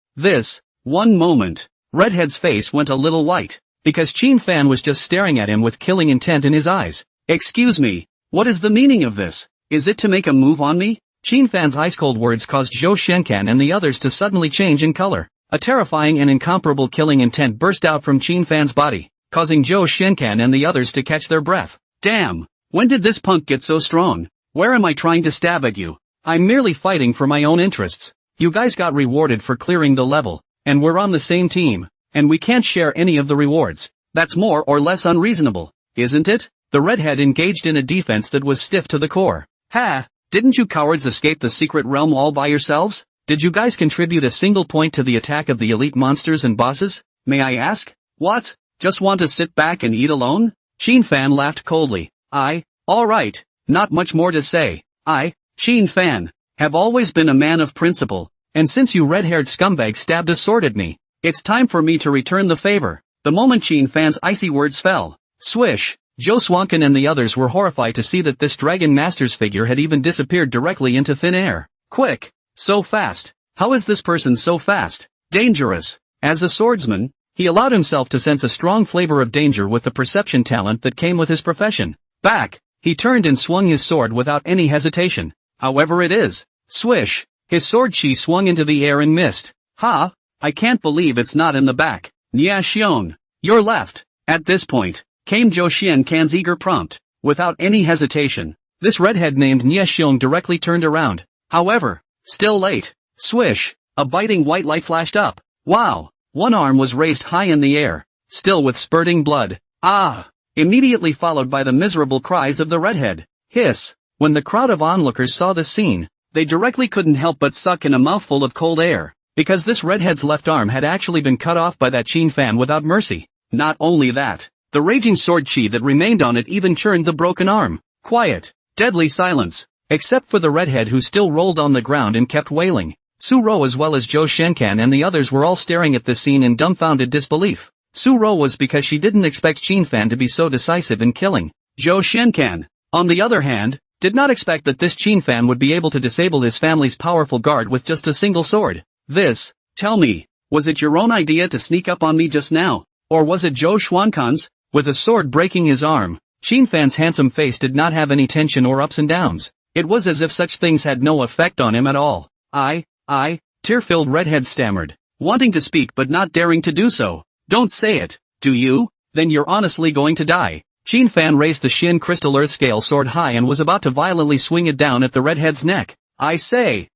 One moment, Redhead's face went a little white, because Qin Fan was just staring at him with killing intent in his eyes. Excuse me, what is the meaning of this? Is it to make a move on me? Qin Fan's ice-cold words caused Zhou Shenkan and the others to suddenly change in color. A terrifying and incomparable killing intent burst out from Qin Fan's body, causing Zhou Shenkan and the others to catch their breath. Damn! When did this punk get so strong? Where am I trying to stab at you? I'm merely fighting for my own interests. You guys got rewarded for clearing the level, and we're on the same team, and we can't share any of the rewards. That's more or less unreasonable, isn't it? The redhead engaged in a defense that was stiff to the core. Ha! Didn't you cowards escape the secret realm all by yourselves? Did you guys contribute a single point to the attack of the elite monsters and bosses? May I ask? What? Just want to sit back and eat alone? Qin Fan laughed coldly. Alright, not much more to say. Qin Fan, have always been a man of principle, and since you red-haired scumbags stabbed a sword at me, it's time for me to return the favor. The moment Qin Fan's icy words fell, swish, Zhou Swankin and the others were horrified to see that this Dragon Master's figure had even disappeared directly into thin air. Quick! So fast! How is this person so fast? Dangerous! As a swordsman, he allowed himself to sense a strong flavor of danger with the perception talent that came with his profession. Back! He turned and swung his sword without any hesitation. However it is. Swish! His sword chi swung into the air and missed. Ha! I can't believe it's not in the back. Nia Xiong, you're left. At this point, came Zhou Xiancan's eager prompt. Without any hesitation, this redhead named Nia Xiong directly turned around. However, still late. Swish! A biting white light flashed up. Wow! One arm was raised high in the air, still with spurting blood. Immediately followed by the miserable cries of the redhead. Hiss! When the crowd of onlookers saw this scene, they directly couldn't help but suck in a mouthful of cold air, because this redhead's left arm had actually been cut off by that Qin Fan without mercy. Not only that, the raging sword chi that remained on it even churned the broken arm. Quiet, deadly silence, except for the redhead who still rolled on the ground and kept wailing. Su Ro as well as Zhou Shenkan and the others were all staring at this scene in dumbfounded disbelief. Su Ro was because she didn't expect Qin Fan to be so decisive in killing. Zhou Shenkan, on the other hand, did not expect that this Qin Fan would be able to disable his family's powerful guard with just a single sword. Tell me, was it your own idea to sneak up on me just now, or was it Zhou Xuankan's? With a sword breaking his arm, Qin Fan's handsome face did not have any tension or ups and downs. It was as if such things had no effect on him at all. Tear-filled redhead stammered, wanting to speak but not daring to do so. Don't say it, do you? Then you're honestly going to die. Qin Fan raised the Xin Crystal Earthscale sword high and was about to violently swing it down at the redhead's neck. I say,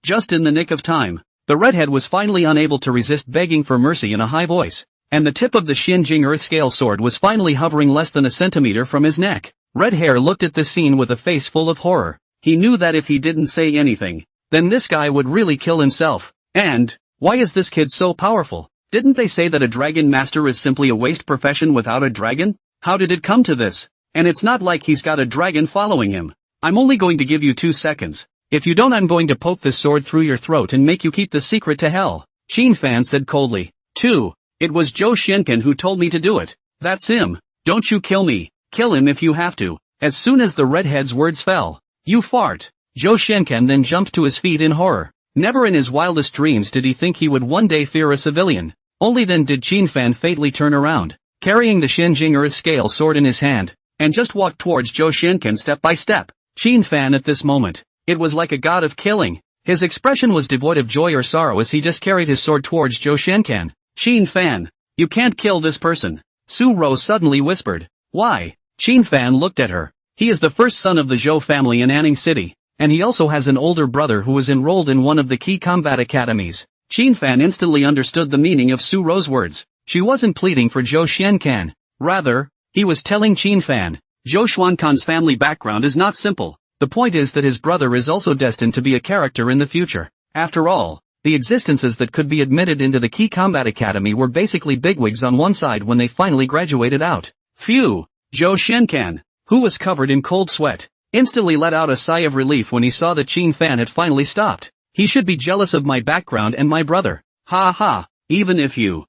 just in the nick of time. The redhead was finally unable to resist begging for mercy in a high voice. and the tip of the Xinjing Earth-scale sword was finally hovering less than a centimeter from his neck. Red Hair looked at this scene with a face full of horror. He knew that if he didn't say anything, then this guy would really kill himself. And, why is this kid so powerful? Didn't they say that a dragon master is simply a waste profession without a dragon? How did it come to this? And it's not like he's got a dragon following him. I'm only going to give you 2 seconds. If you don't, I'm going to poke this sword through your throat and make you keep the secret to hell. Qin Fan said coldly. 2. It was Zhou Shenken who told me to do it. That's him. Don't you kill me. Kill him if you have to. As soon as the redhead's words fell. You fart. Zhou Shenken then jumped to his feet in horror. Never in his wildest dreams did he think he would one day fear a civilian. Only then did Qin Fan fatally turn around, carrying the Xinjing Earth-scale sword in his hand, and just walked towards Zhou Shenken step by step. Qin Fan at this moment, it was like a god of killing. His expression was devoid of joy or sorrow as he just carried his sword towards Zhou Shenken. Qin Fan, you can't kill this person. Su Rou suddenly whispered. Why? Qin Fan looked at her. He is the first son of the Zhou family in Anning City, and he also has an older brother who was enrolled in one of the key combat academies. Qin Fan instantly understood the meaning of Su Rou's words. She wasn't pleading for Zhou Shenken. Rather, he was telling Qin Fan, Zhou Xuankan's family background is not simple. The point is that his brother is also destined to be a character in the future. After all, the existences that could be admitted into the key combat academy were basically bigwigs on one side when they finally graduated out. Phew! Zhou Shenken, who was covered in cold sweat, instantly let out a sigh of relief when he saw that Qin Fan had finally stopped. He should be jealous of my background and my brother. Ha ha, even if you.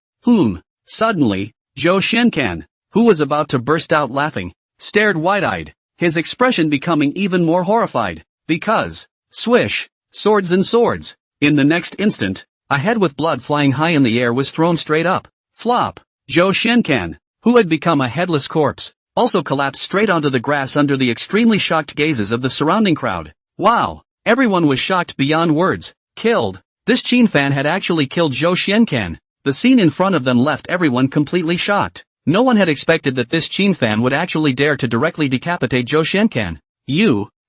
Suddenly, Zhou Shenken, who was about to burst out laughing, stared wide-eyed, his expression becoming even more horrified, because, swish, swords and swords. In the next instant, a head with blood flying high in the air was thrown straight up. Flop. Zhou Shenken, who had become a headless corpse, also collapsed straight onto the grass under the extremely shocked gazes of the surrounding crowd. Wow, everyone was shocked beyond words. Killed. This Qin Fan had actually killed Zhou Shenken. The scene in front of them left everyone completely shocked. No one had expected that this Qin Fan would actually dare to directly decapitate Zhou Shenken.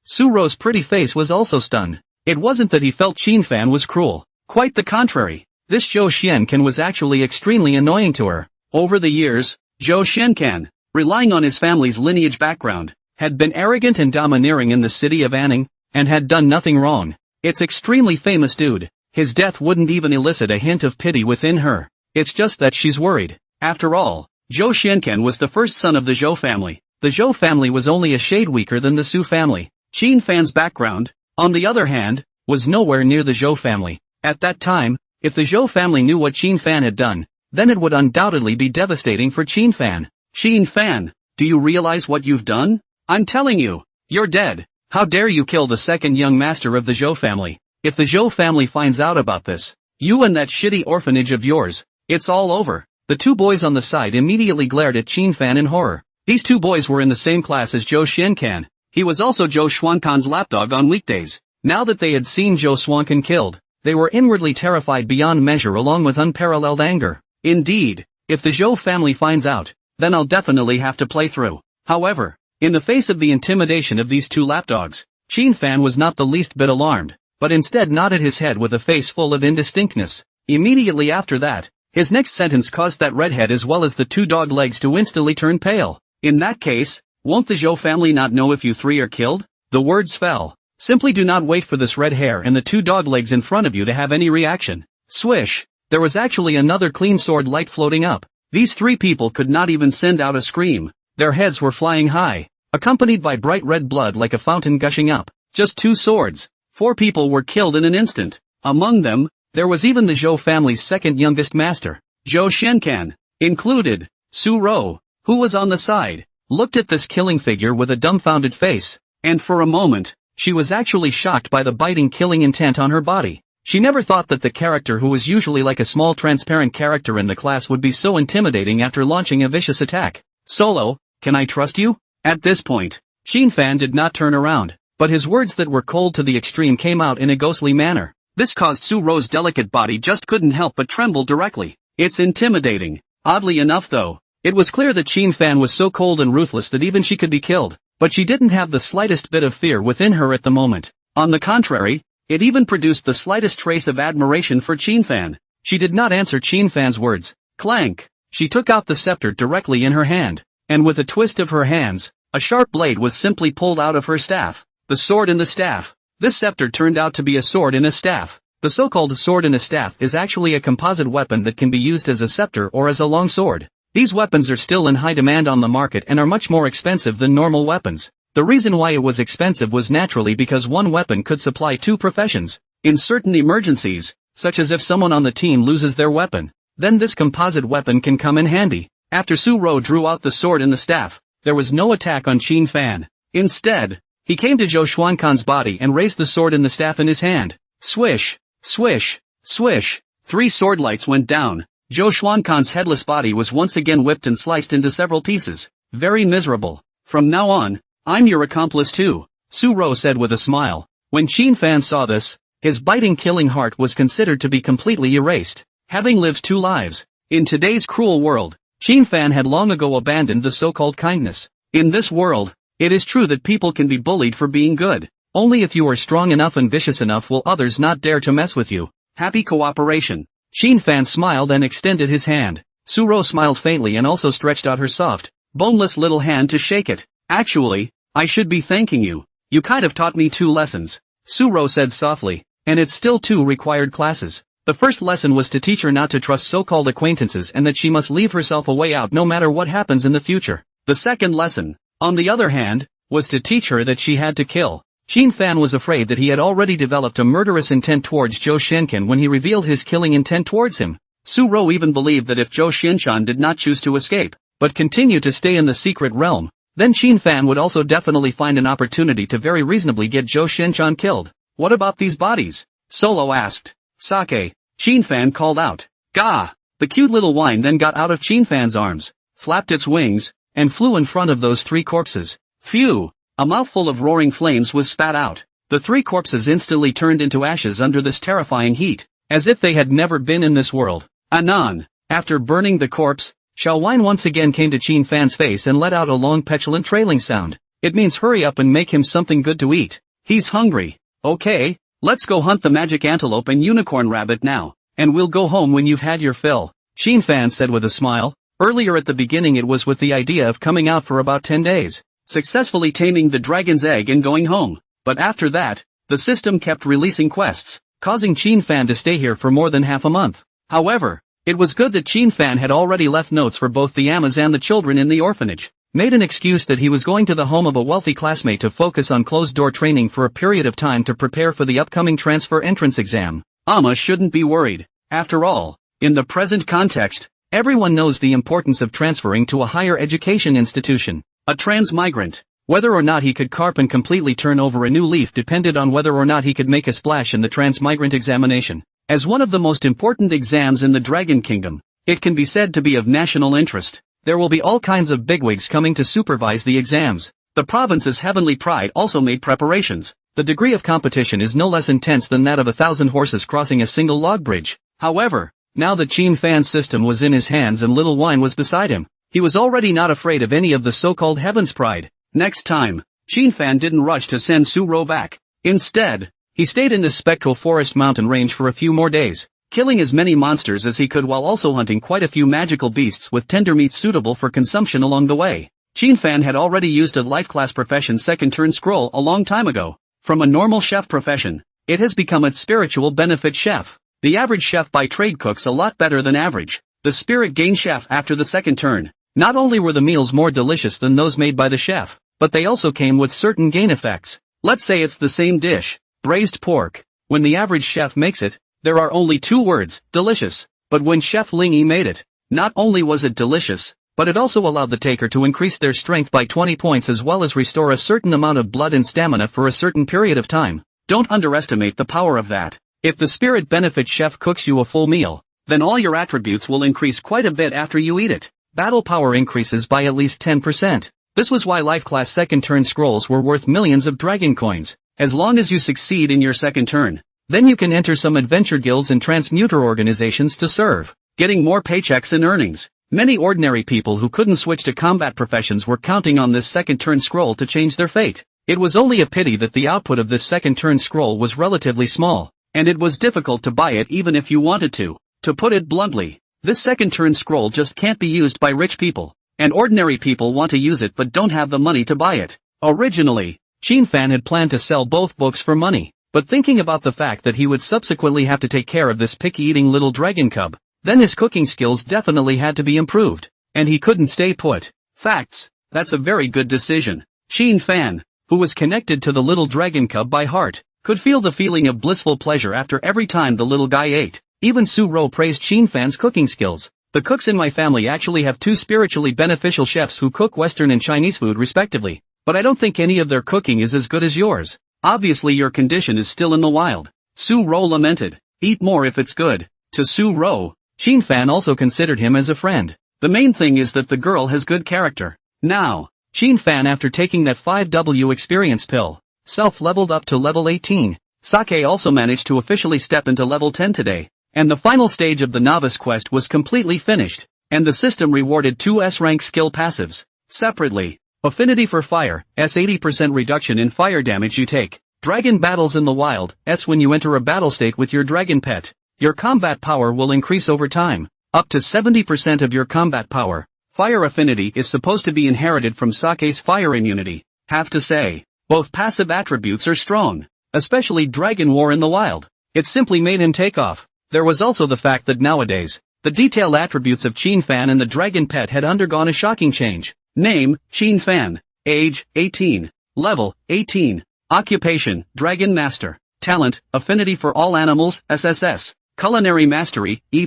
Su Rou's pretty face was also stunned. It wasn't that he felt Qin Fan was cruel. Quite the contrary. This Zhou Shenken was actually extremely annoying to her. Over the years, Zhou Shenken, relying on his family's lineage background, had been arrogant and domineering in the city of Anning, and had done nothing wrong. It's extremely famous dude. His death wouldn't even elicit a hint of pity within her. It's just that she's worried. After all, Zhou Shenken was the first son of the Zhou family. The Zhou family was only a shade weaker than the Su family. Qin Fan's background, on the other hand, was nowhere near the Zhou family. At that time, if the Zhou family knew what Qin Fan had done, then it would undoubtedly be devastating for Qin Fan. Qin Fan, do you realize what you've done? I'm telling you, you're dead. How dare you kill the second young master of the Zhou family? If the Zhou family finds out about this, you and that shitty orphanage of yours, it's all over. The two boys on the side immediately glared at Qin Fan in horror. These two boys were in the same class as Zhou Shenken. He was also Zhou Xuankan's lapdog on weekdays. Now that they had seen Zhou Xuankan killed, they were inwardly terrified beyond measure along with unparalleled anger. Indeed, if the Zhou family finds out, then I'll definitely have to play through. However, in the face of the intimidation of these two lapdogs, Qin Fan was not the least bit alarmed, but instead nodded his head with a face full of indistinctness. Immediately after that, his next sentence caused that redhead as well as the two dog legs to instantly turn pale. In that case, won't the Zhou family not know if you three are killed? The words fell. Simply do not wait for this red hair and the two dog legs in front of you to have any reaction. Swish! There was actually another clean sword light floating up. These three people could not even send out a scream. Their heads were flying high, accompanied by bright red blood like a fountain gushing up. Just two swords. 4 people were killed in an instant. Among them, there was even the Zhou family's second youngest master, Zhou Shenken, included. Su Rou, who was on the side, looked at this killing figure with a dumbfounded face, and for a moment, she was actually shocked by the biting killing intent on her body. She never thought that the character who was usually like a small transparent character in the class would be so intimidating after launching a vicious attack. Solo, can I trust you? At this point, Qin Fan did not turn around, but his words that were cold to the extreme came out in a ghostly manner. This caused Su Rou's delicate body just couldn't help but tremble directly. It's intimidating. Oddly enough though, it was clear that Qin Fan was so cold and ruthless that even she could be killed, but she didn't have the slightest bit of fear within her at the moment. On the contrary, it even produced the slightest trace of admiration for Qin Fan. She did not answer Qin Fan's words. Clank! She took out the scepter directly in her hand, and with a twist of her hands, a sharp blade was simply pulled out of her staff. The sword in the staff. This scepter turned out to be a sword in a staff. The so-called sword in a staff is actually a composite weapon that can be used as a scepter or as a long sword. These weapons are still in high demand on the market and are much more expensive than normal weapons. The reason why it was expensive was naturally because one weapon could supply two professions. In certain emergencies, such as if someone on the team loses their weapon, then this composite weapon can come in handy. After Su-ro drew out the sword and the staff, there was no attack on Qin Fan. Instead, he came to Zhou Xuankan's body and raised the sword and the staff in his hand. Swish, swish, swish. 3 sword lights went down. Zhou Xuankan's headless body was once again whipped and sliced into several pieces. Very miserable. From now on, I'm your accomplice too, Su-ro said with a smile. When Qin Fan saw this, his biting killing heart was considered to be completely erased. Having lived 2 lives, in today's cruel world, Qin Fan had long ago abandoned the so-called kindness. In this world, it is true that people can be bullied for being good. Only if you are strong enough and vicious enough will others not dare to mess with you. Happy cooperation. Qin Fan smiled and extended his hand. Su-ro smiled faintly and also stretched out her soft, boneless little hand to shake it. Actually, I should be thanking you. You kind of taught me 2 lessons, Su-ro said softly, and it's still 2 required classes. The first lesson was to teach her not to trust so-called acquaintances and that she must leave herself a way out no matter what happens in the future. The second lesson, on the other hand, was to teach her that she had to kill. Qin Fan was afraid that he had already developed a murderous intent towards Zhou Shenkan when he revealed his killing intent towards him. Su-ro even believed that if Zhou Shinchan did not choose to escape, but continue to stay in the secret realm, then Qin Fan would also definitely find an opportunity to very reasonably get Zhou Shinchan killed. What about these bodies? Solo asked. Sake. Qin Fan called out. Gah! The cute little wine then got out of Qin Fan's arms, flapped its wings, and flew in front of those 3 corpses. Phew! A mouthful of roaring flames was spat out. The 3 corpses instantly turned into ashes under this terrifying heat, as if they had never been in this world. Anon. After burning the corpse, Xiao Wine once again came to Qin Fan's face and let out a long petulant trailing sound. It means hurry up and make him something good to eat. He's hungry. Okay, let's go hunt the magic antelope and unicorn rabbit now, and we'll go home when you've had your fill, Qin Fan said with a smile. Earlier at the beginning it was with the idea of coming out for about 10 days, successfully taming the dragon's egg and going home. But after that, the system kept releasing quests, causing Qin Fan to stay here for more than half a month. However, it was good that Qin Fan had already left notes for both the amas and the children in the orphanage, made an excuse that he was going to the home of a wealthy classmate to focus on closed-door training for a period of time to prepare for the upcoming transfer entrance exam. Ama shouldn't be worried. After all, in the present context, everyone knows the importance of transferring to a higher education institution. A transmigrant, whether or not he could carp and completely turn over a new leaf depended on whether or not he could make a splash in the transmigrant examination. As one of the most important exams in the Dragon Kingdom, it can be said to be of national interest. There will be all kinds of bigwigs coming to supervise the exams. The province's heavenly pride also made preparations. The degree of competition is no less intense than that of 1,000 horses crossing a single log bridge. However, now that Qin Fan's system was in his hands and little wine was beside him, he was already not afraid of any of the so-called heaven's pride. Next time, Qin Fan didn't rush to send Su-ro back. Instead, he stayed in the spectral forest mountain range for a few more days, killing as many monsters as he could while also hunting quite a few magical beasts with tender meat suitable for consumption along the way. Qin Fan had already used a life class profession second turn scroll a long time ago. From a normal chef profession, it has become its spiritual benefit chef. The average chef by trade cooks a lot better than average. The spirit gain chef after the second turn. Not only were the meals more delicious than those made by the chef, but they also came with certain gain effects. Let's say it's the same dish, braised pork. When the average chef makes it, there are only 2 words, delicious. But when Chef Ling Yi made it, not only was it delicious, but it also allowed the taker to increase their strength by 20 points as well as restore a certain amount of blood and stamina for a certain period of time. Don't underestimate the power of that. If the spirit benefit chef cooks you a full meal, then all your attributes will increase quite a bit after you eat it. Battle power increases by at least 10%. This was why life class second turn scrolls were worth millions of dragon coins. As long as you succeed in your second turn, then you can enter some adventure guilds and transmuter organizations to serve, getting more paychecks and earnings. Many ordinary people who couldn't switch to combat professions were counting on this second turn scroll to change their fate. It was only a pity that the output of this second turn scroll was relatively small, and it was difficult to buy it even if you wanted to. To put it bluntly, This second turn scroll just can't be used by rich people. And ordinary people want to use it but don't have the money to buy it. Originally, Fan had planned to sell both books for money, but thinking about the fact that he would subsequently have to take care of this picky-eating little dragon cub, then his cooking skills definitely had to be improved, and he couldn't stay put. Facts. That's a very good decision. Fan, who was connected to the little dragon cub by heart, could feel the feeling of blissful pleasure after every time the little guy ate. Even Su-ro praised Fan's cooking skills. The cooks in my family actually have two spiritually beneficial chefs who cook Western and Chinese food respectively, but I don't think any of their cooking is as good as yours. Obviously your condition is still in the wild. Su-ro lamented. Eat more if it's good. To Su-ro, Fan also considered him as a friend. The main thing is that the girl has good character. Now, Fan after taking that 5W experience pill, self-leveled up to level 18. Sake also managed to officially step into level 10 today. And the final stage of the novice quest was completely finished, and the system rewarded 2 S-rank skill passives. Separately, Affinity for Fire, S 80% reduction in fire damage you take. Dragon Battles in the Wild, S when you enter a battle state with your dragon pet. Your combat power will increase over time, up to 70% of your combat power. Fire Affinity is supposed to be inherited from Sake's fire immunity. Have to say, both passive attributes are strong, especially Dragon War in the Wild. It simply made him take off. There was also the fact that nowadays, the detailed attributes of Fan and the dragon pet had undergone a shocking change. Name, Fan. Age, 18. Level, 18. Occupation, Dragon Master. Talent, Affinity for All Animals, SSS. Culinary Mastery, E+.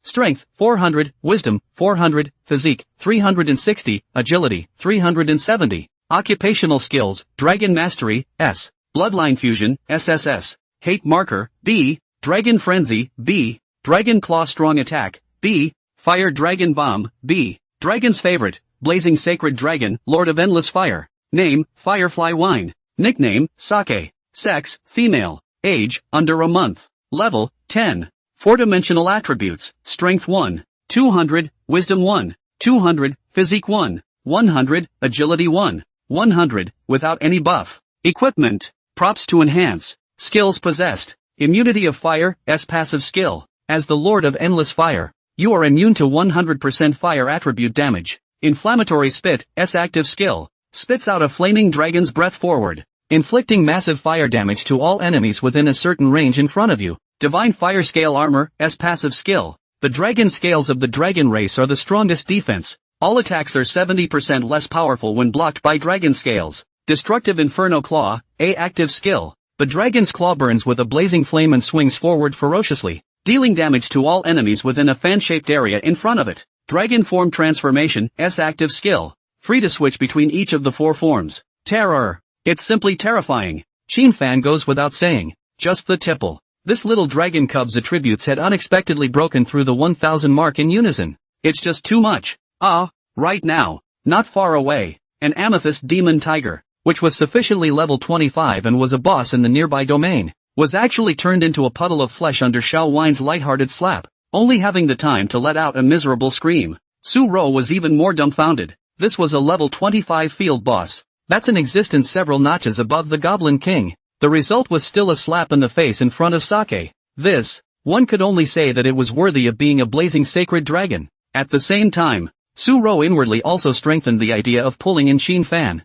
Strength, 400. Wisdom, 400. Physique, 360. Agility, 370. Occupational Skills, Dragon Mastery, S. Bloodline Fusion, SSS. Hate Marker, B. Dragon Frenzy, B. Dragon Claw Strong Attack, B. Fire Dragon Bomb, B. Dragon's Favorite, Blazing Sacred Dragon, Lord of Endless Fire. Name, Firefly Wine. Nickname, Sake. Sex, female. Age, under a month. Level, 10. 4-dimensional attributes, Strength 1. 200, Wisdom 1. 200, Physique 1. 100, Agility 1. 100, without any buff. Equipment, Props to enhance. Skills possessed. Immunity of Fire, S passive skill. As the Lord of Endless Fire, you are immune to 100% fire attribute damage. Inflammatory Spit, S active skill. Spits out a flaming dragon's breath forward, inflicting massive fire damage to all enemies within a certain range in front of you. Divine Fire Scale Armor, S passive skill. The dragon scales of the dragon race are the strongest defense. All attacks are 70% less powerful when blocked by dragon scales. Destructive Inferno Claw, A active skill. The dragon's claw burns with a blazing flame and swings forward ferociously, dealing damage to all enemies within a fan-shaped area in front of it. Dragon Form Transformation, S active skill. Free to switch between each of the 4 forms. Terror. It's simply terrifying. Fan goes without saying. Just the tipple. This little dragon cub's attributes had unexpectedly broken through the 1000 mark in unison. It's just too much. Right now, not far away, an amethyst demon tiger, which was sufficiently level 25 and was a boss in the nearby domain, was actually turned into a puddle of flesh under Xiao Wine's lighthearted slap, only having the time to let out a miserable scream. Su-ro was even more dumbfounded. This was a level 25 field boss. That's an existence several notches above the Goblin King. The result was still a slap in the face in front of Sake. This, one could only say that it was worthy of being a blazing sacred dragon. At the same time, Su-ro inwardly also strengthened the idea of pulling in Fan.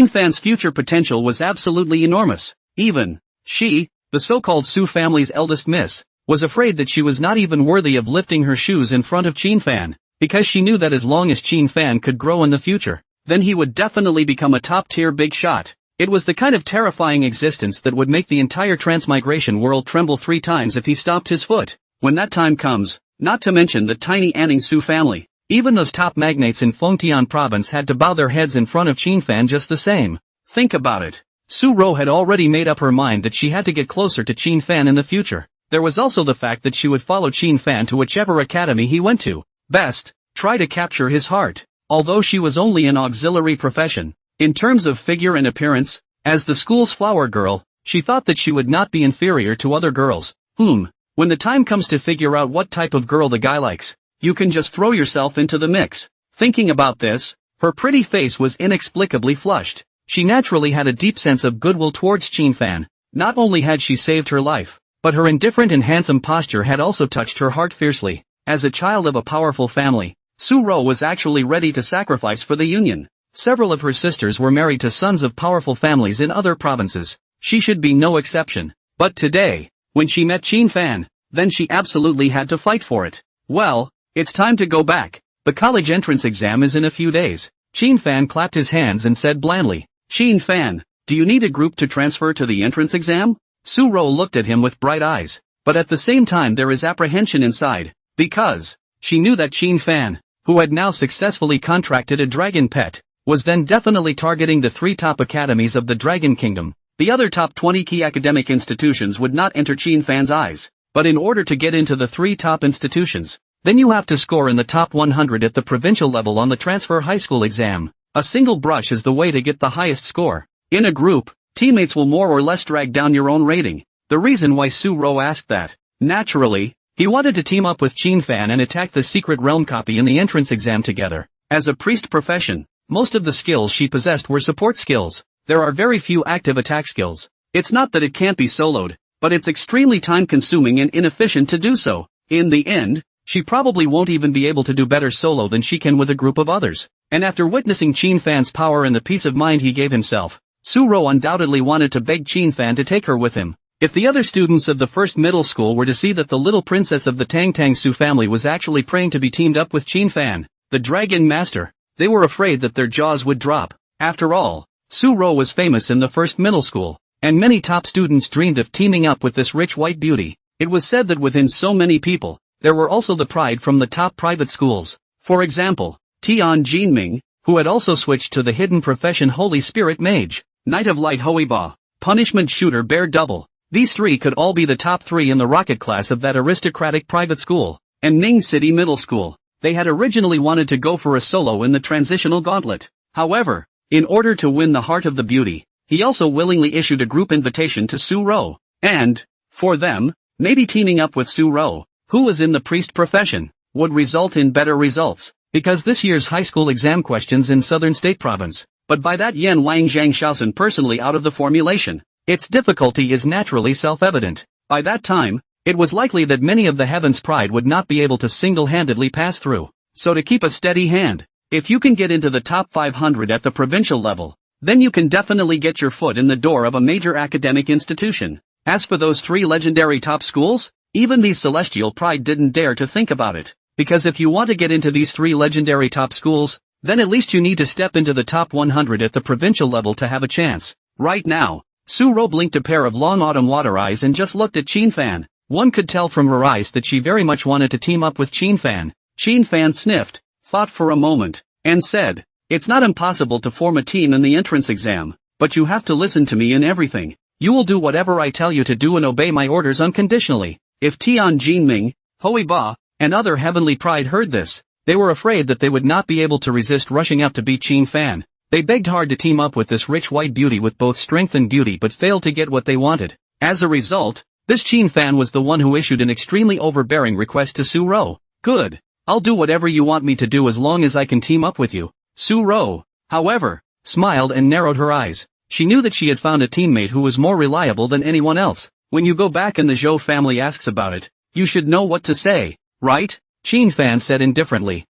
Fan's future potential was absolutely enormous. Even, she, the so-called Su family's eldest miss, was afraid that she was not even worthy of lifting her shoes in front of Fan, because she knew that as long as Fan could grow in the future, then he would definitely become a top-tier big shot. It was the kind of terrifying existence that would make the entire transmigration world tremble 3 times if he stopped his foot. When that time comes, not to mention the tiny Anning Su family, even those top magnates in Fengtian province had to bow their heads in front of Fan just the same. Think about it. Su-ro had already made up her mind that she had to get closer to Fan in the future. There was also the fact that she would follow Fan to whichever academy he went to. Best, try to capture his heart. Although she was only an auxiliary profession, in terms of figure and appearance, as the school's flower girl, she thought that she would not be inferior to other girls. When the time comes to figure out what type of girl the guy likes, you can just throw yourself into the mix. Thinking about this, her pretty face was inexplicably flushed. She naturally had a deep sense of goodwill towards Fan. Not only had she saved her life, but her indifferent and handsome posture had also touched her heart fiercely. As a child of a powerful family, Su-ro was actually ready to sacrifice for the union. Several of her sisters were married to sons of powerful families in other provinces. She should be no exception. But today, when she met Qin Fan, then she absolutely had to fight for it. Well, it's time to go back. The college entrance exam is in a few days. Qin Fan clapped his hands and said blandly, "Qin Fan, do you need a group to transfer to the entrance exam?" Su-ro looked at him with bright eyes. But at the same time there is apprehension inside, because she knew that Qin Fan, who had now successfully contracted a dragon pet, was then definitely targeting the 3 top academies of the Dragon Kingdom. The other top 20 key academic institutions would not enter Qin Fan's eyes. But in order to get into the 3 top institutions, then you have to score in the top 100 at the provincial level on the transfer high school exam. A single brush is the way to get the highest score. In a group, teammates will more or less drag down your own rating. The reason why Su-ro asked that, naturally, he wanted to team up with Qin Fan and attack the secret realm copy in the entrance exam together. As a priest profession, most of the skills she possessed were support skills. There are very few active attack skills. It's not that it can't be soloed, but it's extremely time-consuming and inefficient to do so. In the end, she probably won't even be able to do better solo than she can with a group of others. And after witnessing Qin Fan's power and the peace of mind he gave himself, Su-ro undoubtedly wanted to beg Qin Fan to take her with him. If the other students of the first middle school were to see that the little princess of the Tang Tang Su family was actually praying to be teamed up with Qin Fan, the Dragon Master, they were afraid that their jaws would drop. After all, Su-ro was famous in the first middle school, and many top students dreamed of teaming up with this rich white beauty. It was said that within so many people, there were also the pride from the top private schools. For example, Tian Jinming, who had also switched to the hidden profession Holy Spirit Mage, Knight of Light Hoiba, Punishment Shooter Bear Double. These 3 could all be the top 3 in the rocket class of that aristocratic private school. And Ning City Middle School, they had originally wanted to go for a solo in the transitional gauntlet. However, in order to win the heart of the beauty, he also willingly issued a group invitation to Su-ro. And, for them, maybe teaming up with Su-ro, who was in the priest profession, would result in better results. Because this year's high school exam questions in Southern State Province, but by that Yan Wang Zhang Shaosun personally out of the formulation. Its difficulty is naturally self-evident. By that time, it was likely that many of the Heaven's Pride would not be able to single-handedly pass through. So to keep a steady hand, if you can get into the top 500 at the provincial level, then you can definitely get your foot in the door of a major academic institution. As for those 3 legendary top schools, even the Celestial Pride didn't dare to think about it. Because if you want to get into these 3 legendary top schools, then at least you need to step into the top 100 at the provincial level to have a chance. Right now, Su-ro blinked a pair of long autumn water eyes and just looked at Qin Fan. One could tell from her eyes that she very much wanted to team up with Qin Fan. Qin Fan sniffed, thought for a moment, and said, "It's not impossible to form a team in the entrance exam, but you have to listen to me in everything. You will do whatever I tell you to do and obey my orders unconditionally." If Tian Jinming, Hui Ba, and other heavenly pride heard this, they were afraid that they would not be able to resist rushing up to beat Qin Fan. They begged hard to team up with this rich white beauty with both strength and beauty but failed to get what they wanted. As a result, this Qin Fan was the one who issued an extremely overbearing request to Su-ro. "Good. I'll do whatever you want me to do as long as I can team up with you." Su-ro, however, smiled and narrowed her eyes. She knew that she had found a teammate who was more reliable than anyone else. When you go back and the Zhou family asks about it, you should know what to say, right? Qin Fan said indifferently.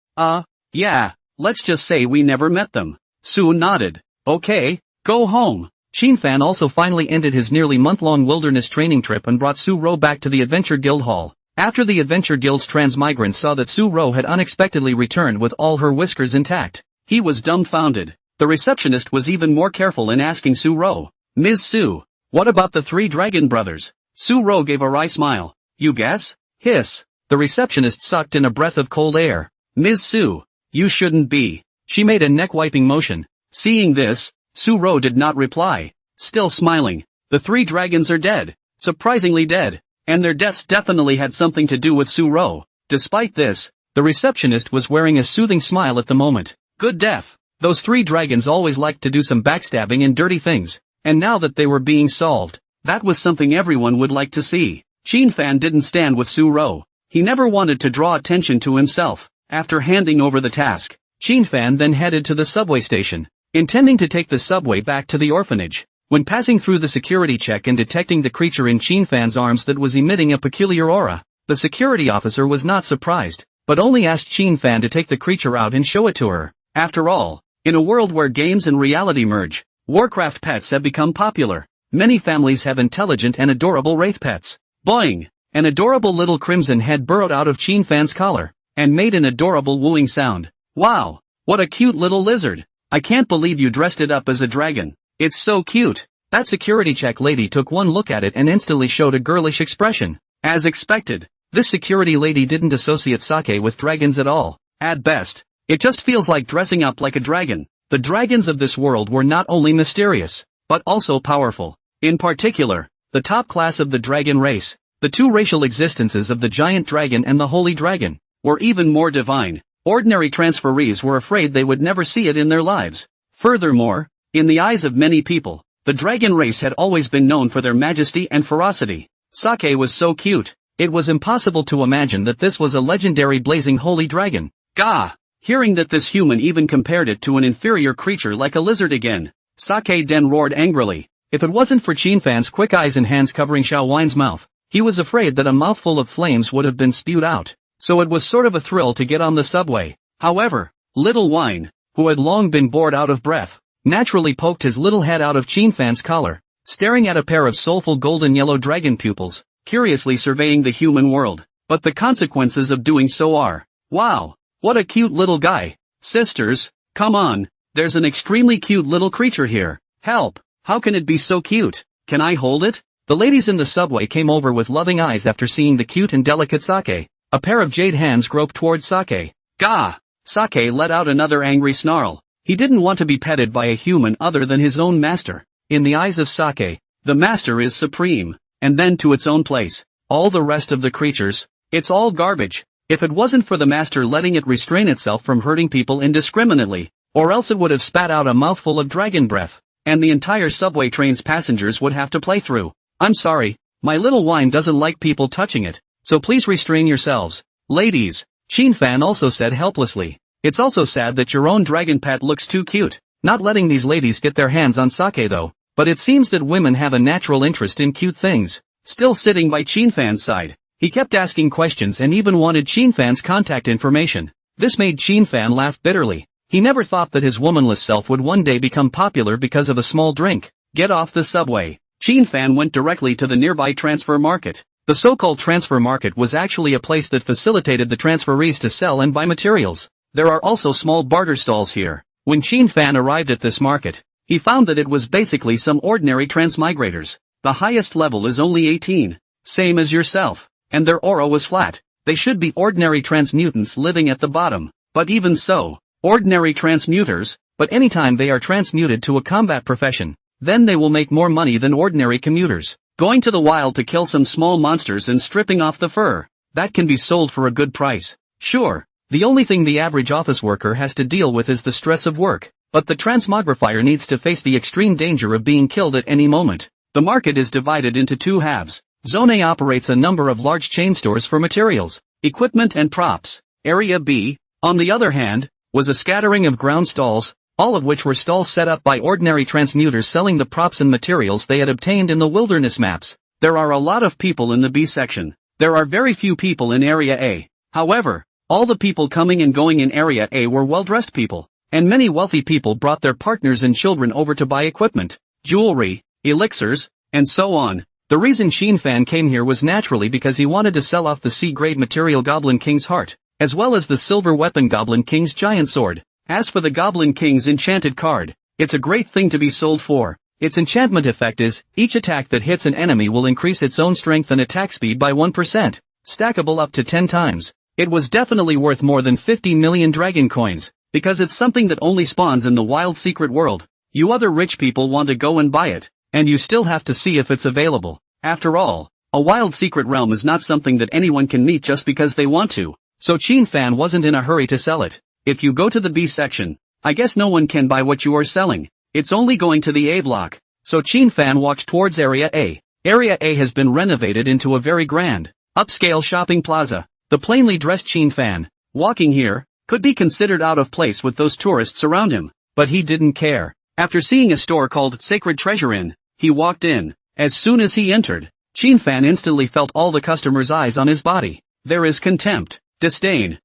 Yeah, let's just say we never met them." Su nodded. "Okay, go home." Qin Fan also finally ended his nearly month-long wilderness training trip and brought Su-ro back to the Adventure Guild Hall. After the Adventure Guild's transmigrant saw that Su-ro had unexpectedly returned with all her whiskers intact, he was dumbfounded. The receptionist was even more careful in asking Su-ro, "Ms. Su, what about the 3 dragon brothers?" Su-ro gave a wry smile. "You guess?" Hiss. The receptionist sucked in a breath of cold air. "Ms. Su, you shouldn't be." She made a neck-wiping motion. Seeing this, Su-ro did not reply. Still smiling, "The 3 dragons are dead. Surprisingly dead. And their deaths definitely had something to do with Su-ro." Despite this, the receptionist was wearing a soothing smile at the moment. Good death. Those 3 dragons always liked to do some backstabbing and dirty things. And now that they were being solved, that was something everyone would like to see. Qin Fan didn't stand with Su-ro. He never wanted to draw attention to himself. After handing over the task, Qin Fan then headed to the subway station, intending to take the subway back to the orphanage. When passing through the security check and detecting the creature in Qin Fan's arms that was emitting a peculiar aura, The security officer was not surprised, but only asked Chin Fan to take the creature out and show it to her. After all, in a world where games and reality merge, Warcraft pets have become popular. Many families have intelligent and adorable wraith pets. Boing! An adorable little crimson head burrowed out of Chin Fan's collar, and made an adorable wooing sound. Wow! What a cute little lizard! I can't believe you dressed it up as a dragon. It's so cute! That security check lady took one look at it and instantly showed a girlish expression. As expected, this security lady didn't associate sake with dragons at all. At best, it just feels like dressing up like a dragon. The dragons of this world were not only mysterious, but also powerful. In particular, the top class of the dragon race, the two racial existences of the giant dragon and the holy dragon, were even more divine. Ordinary transferees were afraid they would never see it in their lives. Furthermore, in the eyes of many people, the dragon race had always been known for their majesty and ferocity. Sake was so cute, it was impossible to imagine that this was a legendary blazing holy dragon. Gah! Hearing that this human even compared it to an inferior creature like a lizard again, Sake Den roared angrily. If it wasn't for Chin Fan's quick eyes and hands covering Xiao Wine's mouth, he was afraid that a mouthful of flames would have been spewed out. So it was sort of a thrill to get on the subway. However, little Wine, who had long been bored out of breath, naturally poked his little head out of Chin Fan's collar, staring at a pair of soulful golden yellow dragon pupils, curiously surveying the human world. But the consequences of doing so are, wow, what a cute little guy. Sisters, come on, there's an extremely cute little creature here. Help, how can it be so cute? Can I hold it? The ladies in the subway came over with loving eyes after seeing the cute and delicate Sake. A pair of jade hands groped towards Sake. Gah! Sake let out another angry snarl. He didn't want to be petted by a human other than his own master. In the eyes of Sake, the master is supreme, and then to its own place. All the rest of the creatures, it's all garbage. If it wasn't for the master letting it restrain itself from hurting people indiscriminately, or else it would have spat out a mouthful of dragon breath, and the entire subway train's passengers would have to play through. I'm sorry, my little Wine doesn't like people touching it, so please restrain yourselves. Ladies, Chin Fan also said helplessly. It's also sad that your own dragon pet looks too cute. Not letting these ladies get their hands on Sake though, but it seems that women have a natural interest in cute things. Still sitting by Chin Fan's side, he kept asking questions and even wanted Chin Fan's contact information. This made Chin Fan laugh bitterly. He never thought that his womanless self would one day become popular because of a small drink. Get off the subway. Chin Fan went directly to the nearby transfer market. The so-called transfer market was actually a place that facilitated the transferees to sell and buy materials. There are also small barter stalls here. When Chin Fan arrived at this market, he found that it was basically some ordinary transmigrators. The highest level is only 18. Same as yourself. And their aura was flat. They should be ordinary transmutants living at the bottom. But even so, ordinary transmuters, but anytime they are transmuted to a combat profession, then they will make more money than ordinary commuters. Going to the wild to kill some small monsters and stripping off the fur, that can be sold for a good price. Sure, the only thing the average office worker has to deal with is the stress of work, but the transmogrifier needs to face the extreme danger of being killed at any moment. The market is divided into two halves. Zone A operates a number of large chain stores for materials, equipment and props. Area B, on the other hand, was a scattering of ground stalls, all of which were stalls set up by ordinary transmuters selling the props and materials they had obtained in the wilderness maps. There are a lot of people in the B section. There are very few people in Area A. However, all the people coming and going in Area A were well-dressed people, and many wealthy people brought their partners and children over to buy equipment, jewelry, elixirs, and so on. The reason Chin Fan came here was naturally because he wanted to sell off the C-grade material Goblin King's heart, as well as the silver weapon Goblin King's giant sword. As for the Goblin King's enchanted card, it's a great thing to be sold for. Its enchantment effect is, each attack that hits an enemy will increase its own strength and attack speed by 1%, stackable up to 10 times. It was definitely worth more than 50 million dragon coins, because it's something that only spawns in the wild secret world. You other rich people want to go and buy it, and you still have to see if it's available. After all, a wild secret realm is not something that anyone can meet just because they want to, so Chin Fan wasn't in a hurry to sell it. If you go to the B section, I guess no one can buy what you are selling. It's only going to the A block. So Chin Fan walked towards Area A. Area A has been renovated into a very grand, upscale shopping plaza. The plainly dressed Chin Fan, walking here, could be considered out of place with those tourists around him, but he didn't care. After seeing a store called Sacred Treasure Inn, he walked in. As soon as he entered, Qin Fan instantly felt all the customers' eyes on his body. There is contempt, disdain.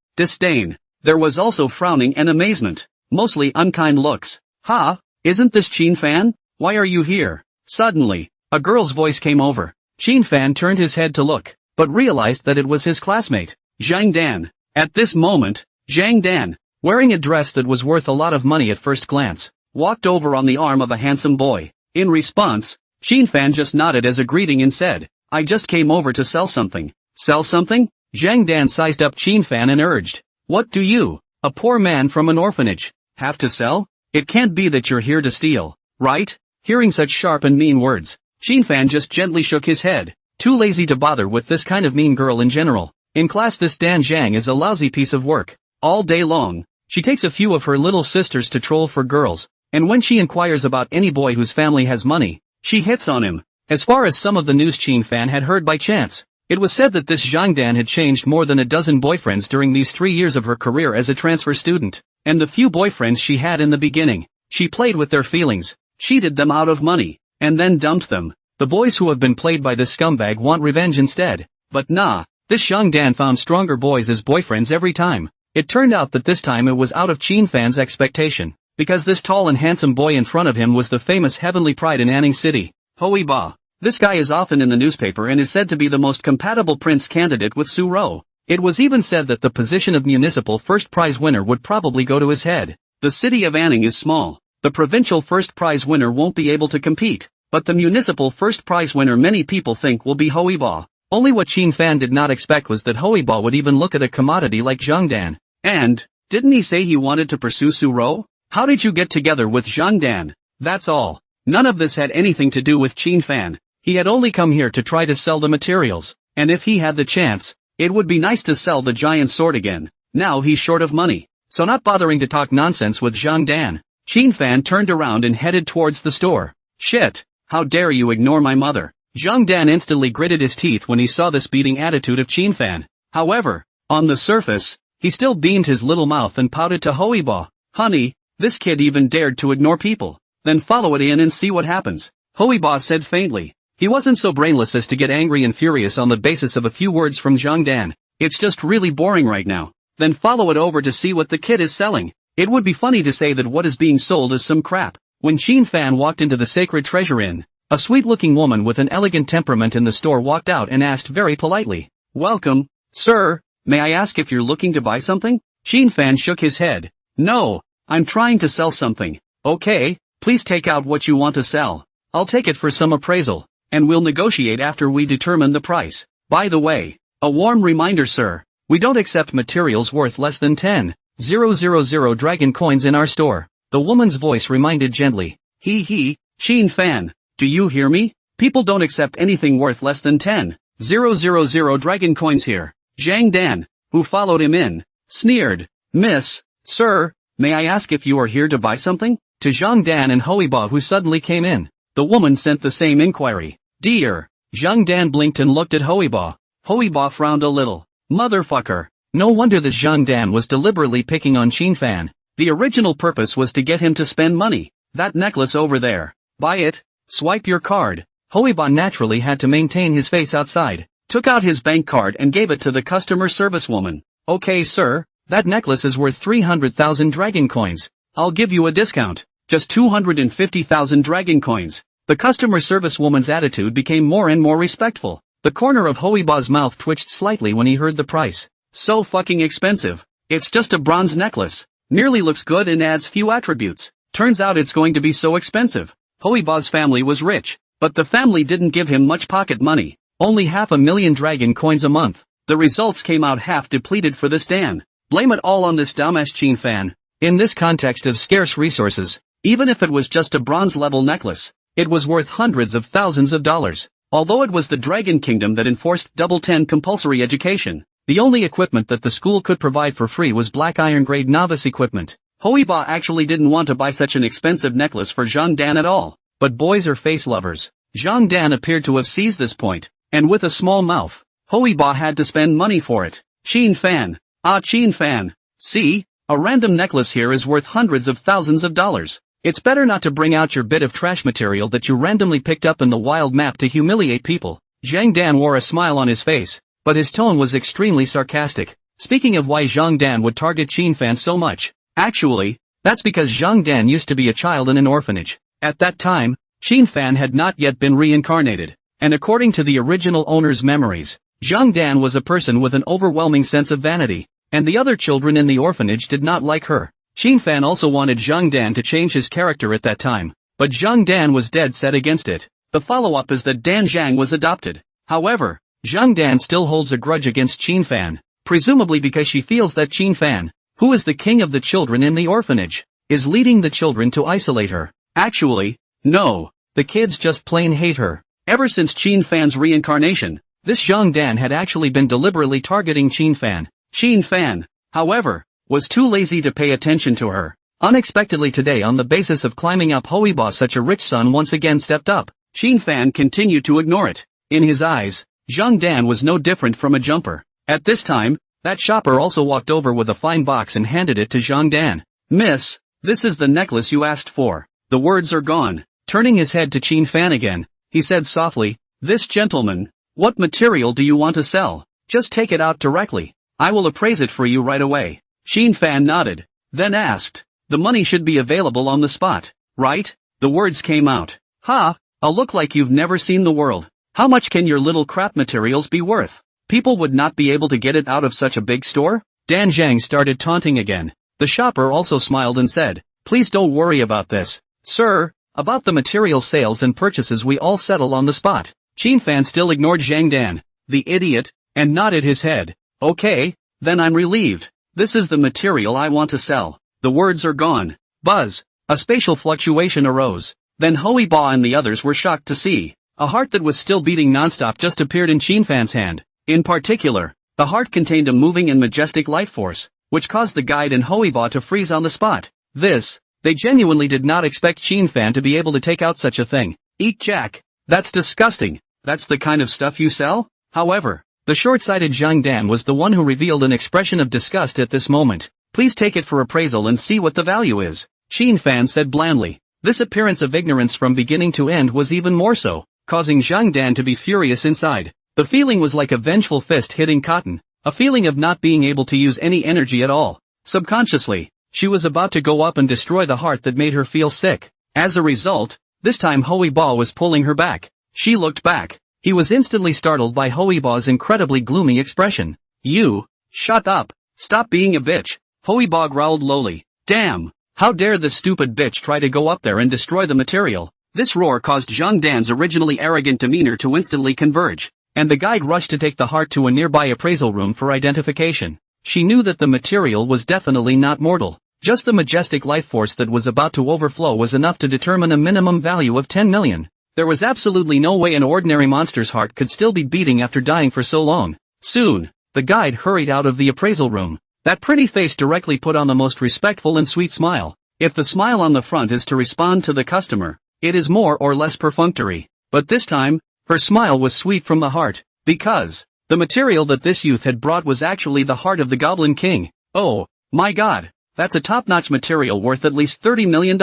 There was also frowning and amazement, mostly unkind looks. Ha, isn't this Qin Fan? Why are you here? Suddenly, a girl's voice came over. Qin Fan turned his head to look, but realized that it was his classmate, Zhang Dan. At this moment, Zhang Dan, wearing a dress that was worth a lot of money at first glance, walked over on the arm of a handsome boy. In response, Qin Fan just nodded as a greeting and said, I just came over to sell something. Sell something? Zhang Dan sized up Qin Fan and urged, what do you, a poor man from an orphanage, have to sell? It can't be that you're here to steal, right? Hearing such sharp and mean words, Qin Fan just gently shook his head, too lazy to bother with this kind of mean girl in general. In class this Dan Zhang is a lousy piece of work. All day long, she takes a few of her little sisters to troll for girls, and when she inquires about any boy whose family has money, she hits on him. As far as some of the news Qin Fan had heard by chance, it was said that this Zhang Dan had changed more than a dozen boyfriends during these 3 years of her career as a transfer student, and the few boyfriends she had in the beginning, she played with their feelings, cheated them out of money, and then dumped them. The boys who have been played by this scumbag want revenge instead. But nah, this Zhang Dan found stronger boys as boyfriends every time. It turned out that this time it was out of Qin Fan's expectation, because this tall and handsome boy in front of him was the famous heavenly pride in Anning City, Hui Ba. This guy is often in the newspaper and is said to be the most compatible prince candidate with Su Ro. It was even said that the position of municipal first prize winner would probably go to his head. The city of Anning is small. The provincial first prize winner won't be able to compete, but the municipal first prize winner many people think will be Hui Ba. Only what Qin Fan did not expect was that Hui Ba would even look at a commodity like Zhang Dan. And, didn't he say he wanted to pursue Su Ro? How did you get together with Zhang Dan? That's all. None of this had anything to do with Qin Fan. He had only come here to try to sell the materials, and if he had the chance, it would be nice to sell the giant sword again. Now he's short of money, so not bothering to talk nonsense with Zhang Dan, Qin Fan turned around and headed towards the store. Shit, how dare you ignore my mother? Zhang Dan instantly gritted his teeth when he saw this beating attitude of Qin Fan. However, on the surface, he still beamed his little mouth and pouted to Hui Ba. Honey, this kid even dared to ignore people. Then follow it in and see what happens. Hui Ba said faintly. He wasn't so brainless as to get angry and furious on the basis of a few words from Zhang Dan. It's just really boring right now. Then follow it over to see what the kid is selling. It would be funny to say that what is being sold is some crap. When Qin Fan walked into the Sacred Treasure Inn, a sweet-looking woman with an elegant temperament in the store walked out and asked very politely, Welcome, sir, may I ask if you're looking to buy something? Qin Fan shook his head. No, I'm trying to sell something. Okay, please take out what you want to sell. I'll take it for some appraisal, and we'll negotiate after we determine the price. By the way, a warm reminder sir, we don't accept materials worth less than 10,000 dragon coins in our store. The woman's voice reminded gently. Qin Fan, do you hear me? People don't accept anything worth less than 10,000 dragon coins here. Zhang Dan, who followed him in, sneered. Miss, sir, may I ask if you are here to buy something? To Zhang Dan and Hui Ba who suddenly came in, the woman sent the same inquiry. Dear. Zhang Dan blinked and looked at Hui Ba. Hui Ba frowned a little. Motherfucker. No wonder this Zhang Dan was deliberately picking on Qin Fan. The original purpose was to get him to spend money. That necklace over there. Buy it. Swipe your card. Hui Ba naturally had to maintain his face outside. Took out his bank card and gave it to the customer service woman. Okay sir, that necklace is worth 300,000 dragon coins. I'll give you a discount. Just 250,000 dragon coins. The customer service woman's attitude became more and more respectful. The corner of Hui Ba's mouth twitched slightly when he heard the price. So fucking expensive. It's just a bronze necklace. Merely looks good and adds few attributes. Turns out it's going to be so expensive. Hui Ba's family was rich, but the family didn't give him much pocket money. Only 500,000 dragon coins a month. The results came out half depleted for this Dan. Blame it all on this dumbass Qin Fan. In this context of scarce resources, even if it was just a bronze-level necklace, it was worth hundreds of thousands of dollars. Although it was the Dragon Kingdom that enforced double 10 compulsory education, the only equipment that the school could provide for free was black iron grade novice equipment. Hui Ba actually didn't want to buy such an expensive necklace for Zhang Dan at all. But boys are face lovers. Zhang Dan appeared to have seized this point, and with a small mouth, Hui Ba had to spend money for it. Qin Fan. Qin Fan. See? A random necklace here is worth hundreds of thousands of dollars. It's better not to bring out your bit of trash material that you randomly picked up in the wild map to humiliate people. Zhang Dan wore a smile on his face, but his tone was extremely sarcastic. Speaking of why Zhang Dan would target Qin Fan so much, actually, that's because Zhang Dan used to be a child in an orphanage. At that time, Qin Fan had not yet been reincarnated, and according to the original owner's memories, Zhang Dan was a person with an overwhelming sense of vanity, and the other children in the orphanage did not like her. Qin Fan also wanted Zhang Dan to change his character at that time, but Zhang Dan was dead set against it. The follow-up is that Dan Zhang was adopted. However, Zhang Dan still holds a grudge against Qin Fan, presumably because she feels that Qin Fan, who is the king of the children in the orphanage, is leading the children to isolate her. Actually, no, the kids just plain hate her. Ever since Qin Fan's reincarnation, this Zhang Dan had actually been deliberately targeting Qin Fan. Qin Fan, however, was too lazy to pay attention to her. Unexpectedly today, on the basis of climbing up Hoiba, such a rich son once again stepped up. Qin Fan continued to ignore it. In his eyes, Zhang Dan was no different from a jumper. At this time, that shopper also walked over with a fine box and handed it to Zhang Dan. "Miss, this is the necklace you asked for. The words are gone." Turning his head to Qin Fan again, he said softly, "This gentleman, what material do you want to sell? Just take it out directly. I will appraise it for you right away." Qin Fan nodded, then asked, "The money should be available on the spot, right?" The words came out. "Ha, I'll look like you've never seen the world. How much can your little crap materials be worth? People would not be able to get it out of such a big store?" Dan Zhang started taunting again. The shopper also smiled and said, "Please don't worry about this, sir. About the material sales and purchases we all settle on the spot." Qin Fan still ignored Zhang Dan, the idiot, and nodded his head. "Okay, then I'm relieved. This is the material I want to sell. The words are gone." Buzz. A spatial fluctuation arose. Then Hui Ba and the others were shocked to see a heart that was still beating nonstop just appeared in Qin Fan's hand. In particular, the heart contained a moving and majestic life force, which caused the guide and Hui Ba to freeze on the spot. They genuinely did not expect Qin Fan to be able to take out such a thing. "Eat Jack. That's disgusting. That's the kind of stuff you sell?" However, the short-sighted Zhang Dan was the one who revealed an expression of disgust at this moment. "Please take it for appraisal and see what the value is," Qin Fan said blandly. This appearance of ignorance from beginning to end was even more so, causing Zhang Dan to be furious inside. The feeling was like a vengeful fist hitting cotton, a feeling of not being able to use any energy at all. Subconsciously, she was about to go up and destroy the heart that made her feel sick. As a result, this time Hui Ba was pulling her back. She looked back. He was instantly startled by Hui Ba's incredibly gloomy expression. "You, shut up, stop being a bitch," Hui Ba growled lowly. "Damn, how dare this stupid bitch try to go up there and destroy the material." This roar caused Zhang Dan's originally arrogant demeanor to instantly converge, and the guide rushed to take the heart to a nearby appraisal room for identification. She knew that the material was definitely not mortal. Just the majestic life force that was about to overflow was enough to determine a minimum value of 10 million. There was absolutely no way an ordinary monster's heart could still be beating after dying for so long. Soon, the guide hurried out of the appraisal room. That pretty face directly put on the most respectful and sweet smile. If the smile on the front is to respond to the customer, it is more or less perfunctory. But this time, her smile was sweet from the heart, because the material that this youth had brought was actually the heart of the Goblin King. "Oh, my god, that's a top-notch material worth at least $30 million.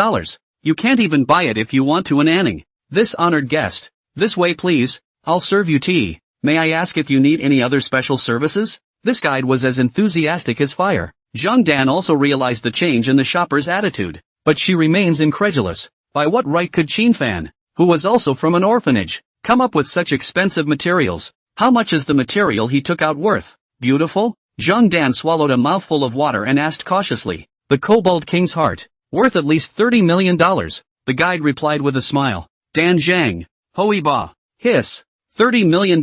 You can't even buy it if you want to, an Anning. This honored guest. This way please, I'll serve you tea. May I ask if you need any other special services?" This guide was as enthusiastic as fire. Zhang Dan also realized the change in the shopper's attitude, but she remains incredulous. By what right could Qin Fan, who was also from an orphanage, come up with such expensive materials? How much is the material he took out worth? "Beautiful?" Zhang Dan swallowed a mouthful of water and asked cautiously. "The Kobold King's heart, worth at least $30 million. The guide replied with a smile. Dan Zhang, Hui Ba, hiss, $30 million.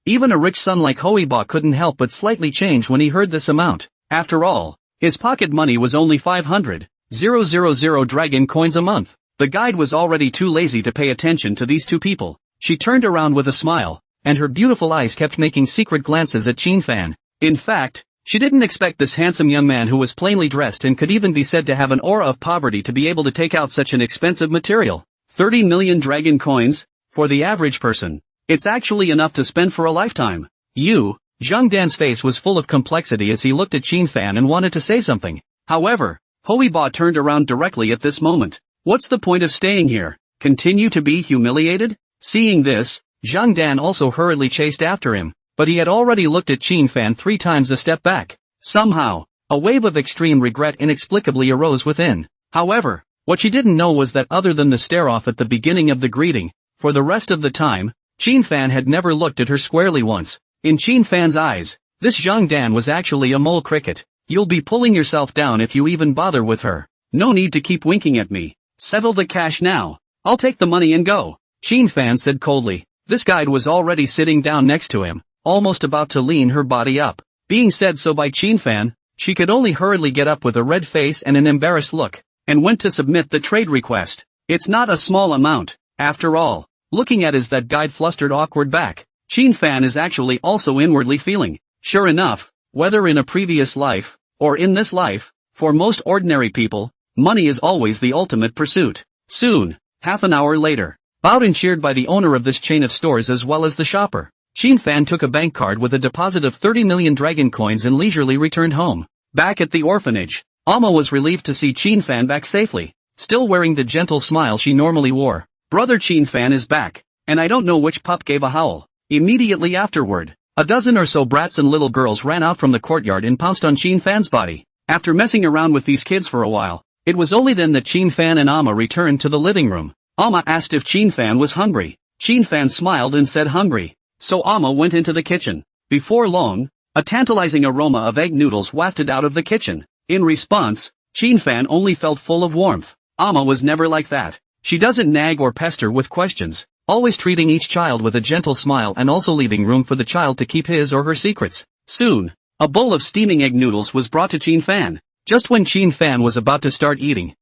Even a rich son like Hui Ba couldn't help but slightly change when he heard this amount. After all, his pocket money was only 500,000 dragon coins a month. The guide was already too lazy to pay attention to these two people. She turned around with a smile, and her beautiful eyes kept making secret glances at Qin Fan. In fact, she didn't expect this handsome young man who was plainly dressed and could even be said to have an aura of poverty to be able to take out such an expensive material. 30 million dragon coins? For the average person, it's actually enough to spend for a lifetime. Zhang Dan's face was full of complexity as he looked at Qin Fan and wanted to say something. However, Hui Ba turned around directly at this moment. "What's the point of staying here? Continue to be humiliated?" Seeing this, Zhang Dan also hurriedly chased after him, but he had already looked at Qin Fan 3 times a step back. Somehow, a wave of extreme regret inexplicably arose within. However, what she didn't know was that other than the stare-off at the beginning of the greeting, for the rest of the time, Qin Fan had never looked at her squarely once. In Qin Fan's eyes, this Zhang Dan was actually a mole cricket. You'll be pulling yourself down if you even bother with her. No need to keep winking at me. Settle the cash now. I'll take the money and go, Qin Fan said coldly. This guide was already sitting down next to him, almost about to lean her body up. Being said so by Qin Fan, she could only hurriedly get up with a red face and an embarrassed look, and went to submit the trade request. It's not a small amount, after all. Looking at that guide flustered awkward back, Qin Fan is actually also inwardly feeling. Sure enough, whether in a previous life, or in this life, for most ordinary people, money is always the ultimate pursuit. Soon, half an hour later, bowed and cheered by the owner of this chain of stores as well as the shopper, Qin Fan took a bank card with a deposit of 30 million dragon coins and leisurely returned home. Back at the orphanage, Alma was relieved to see Qin Fan back safely, still wearing the gentle smile she normally wore. Brother Qin Fan is back, and I don't know which pup gave a howl. Immediately afterward, a dozen or so brats and little girls ran out from the courtyard and pounced on Qin Fan's body. After messing around with these kids for a while, it was only then that Qin Fan and Alma returned to the living room. Alma asked if Qin Fan was hungry. Qin Fan smiled and said hungry. So Alma went into the kitchen. Before long, a tantalizing aroma of egg noodles wafted out of the kitchen. In response, Qin Fan only felt full of warmth. Alma was never like that. She doesn't nag or pester with questions, always treating each child with a gentle smile and also leaving room for the child to keep his or her secrets. Soon, a bowl of steaming egg noodles was brought to Qin Fan. Just when Qin Fan was about to start eating,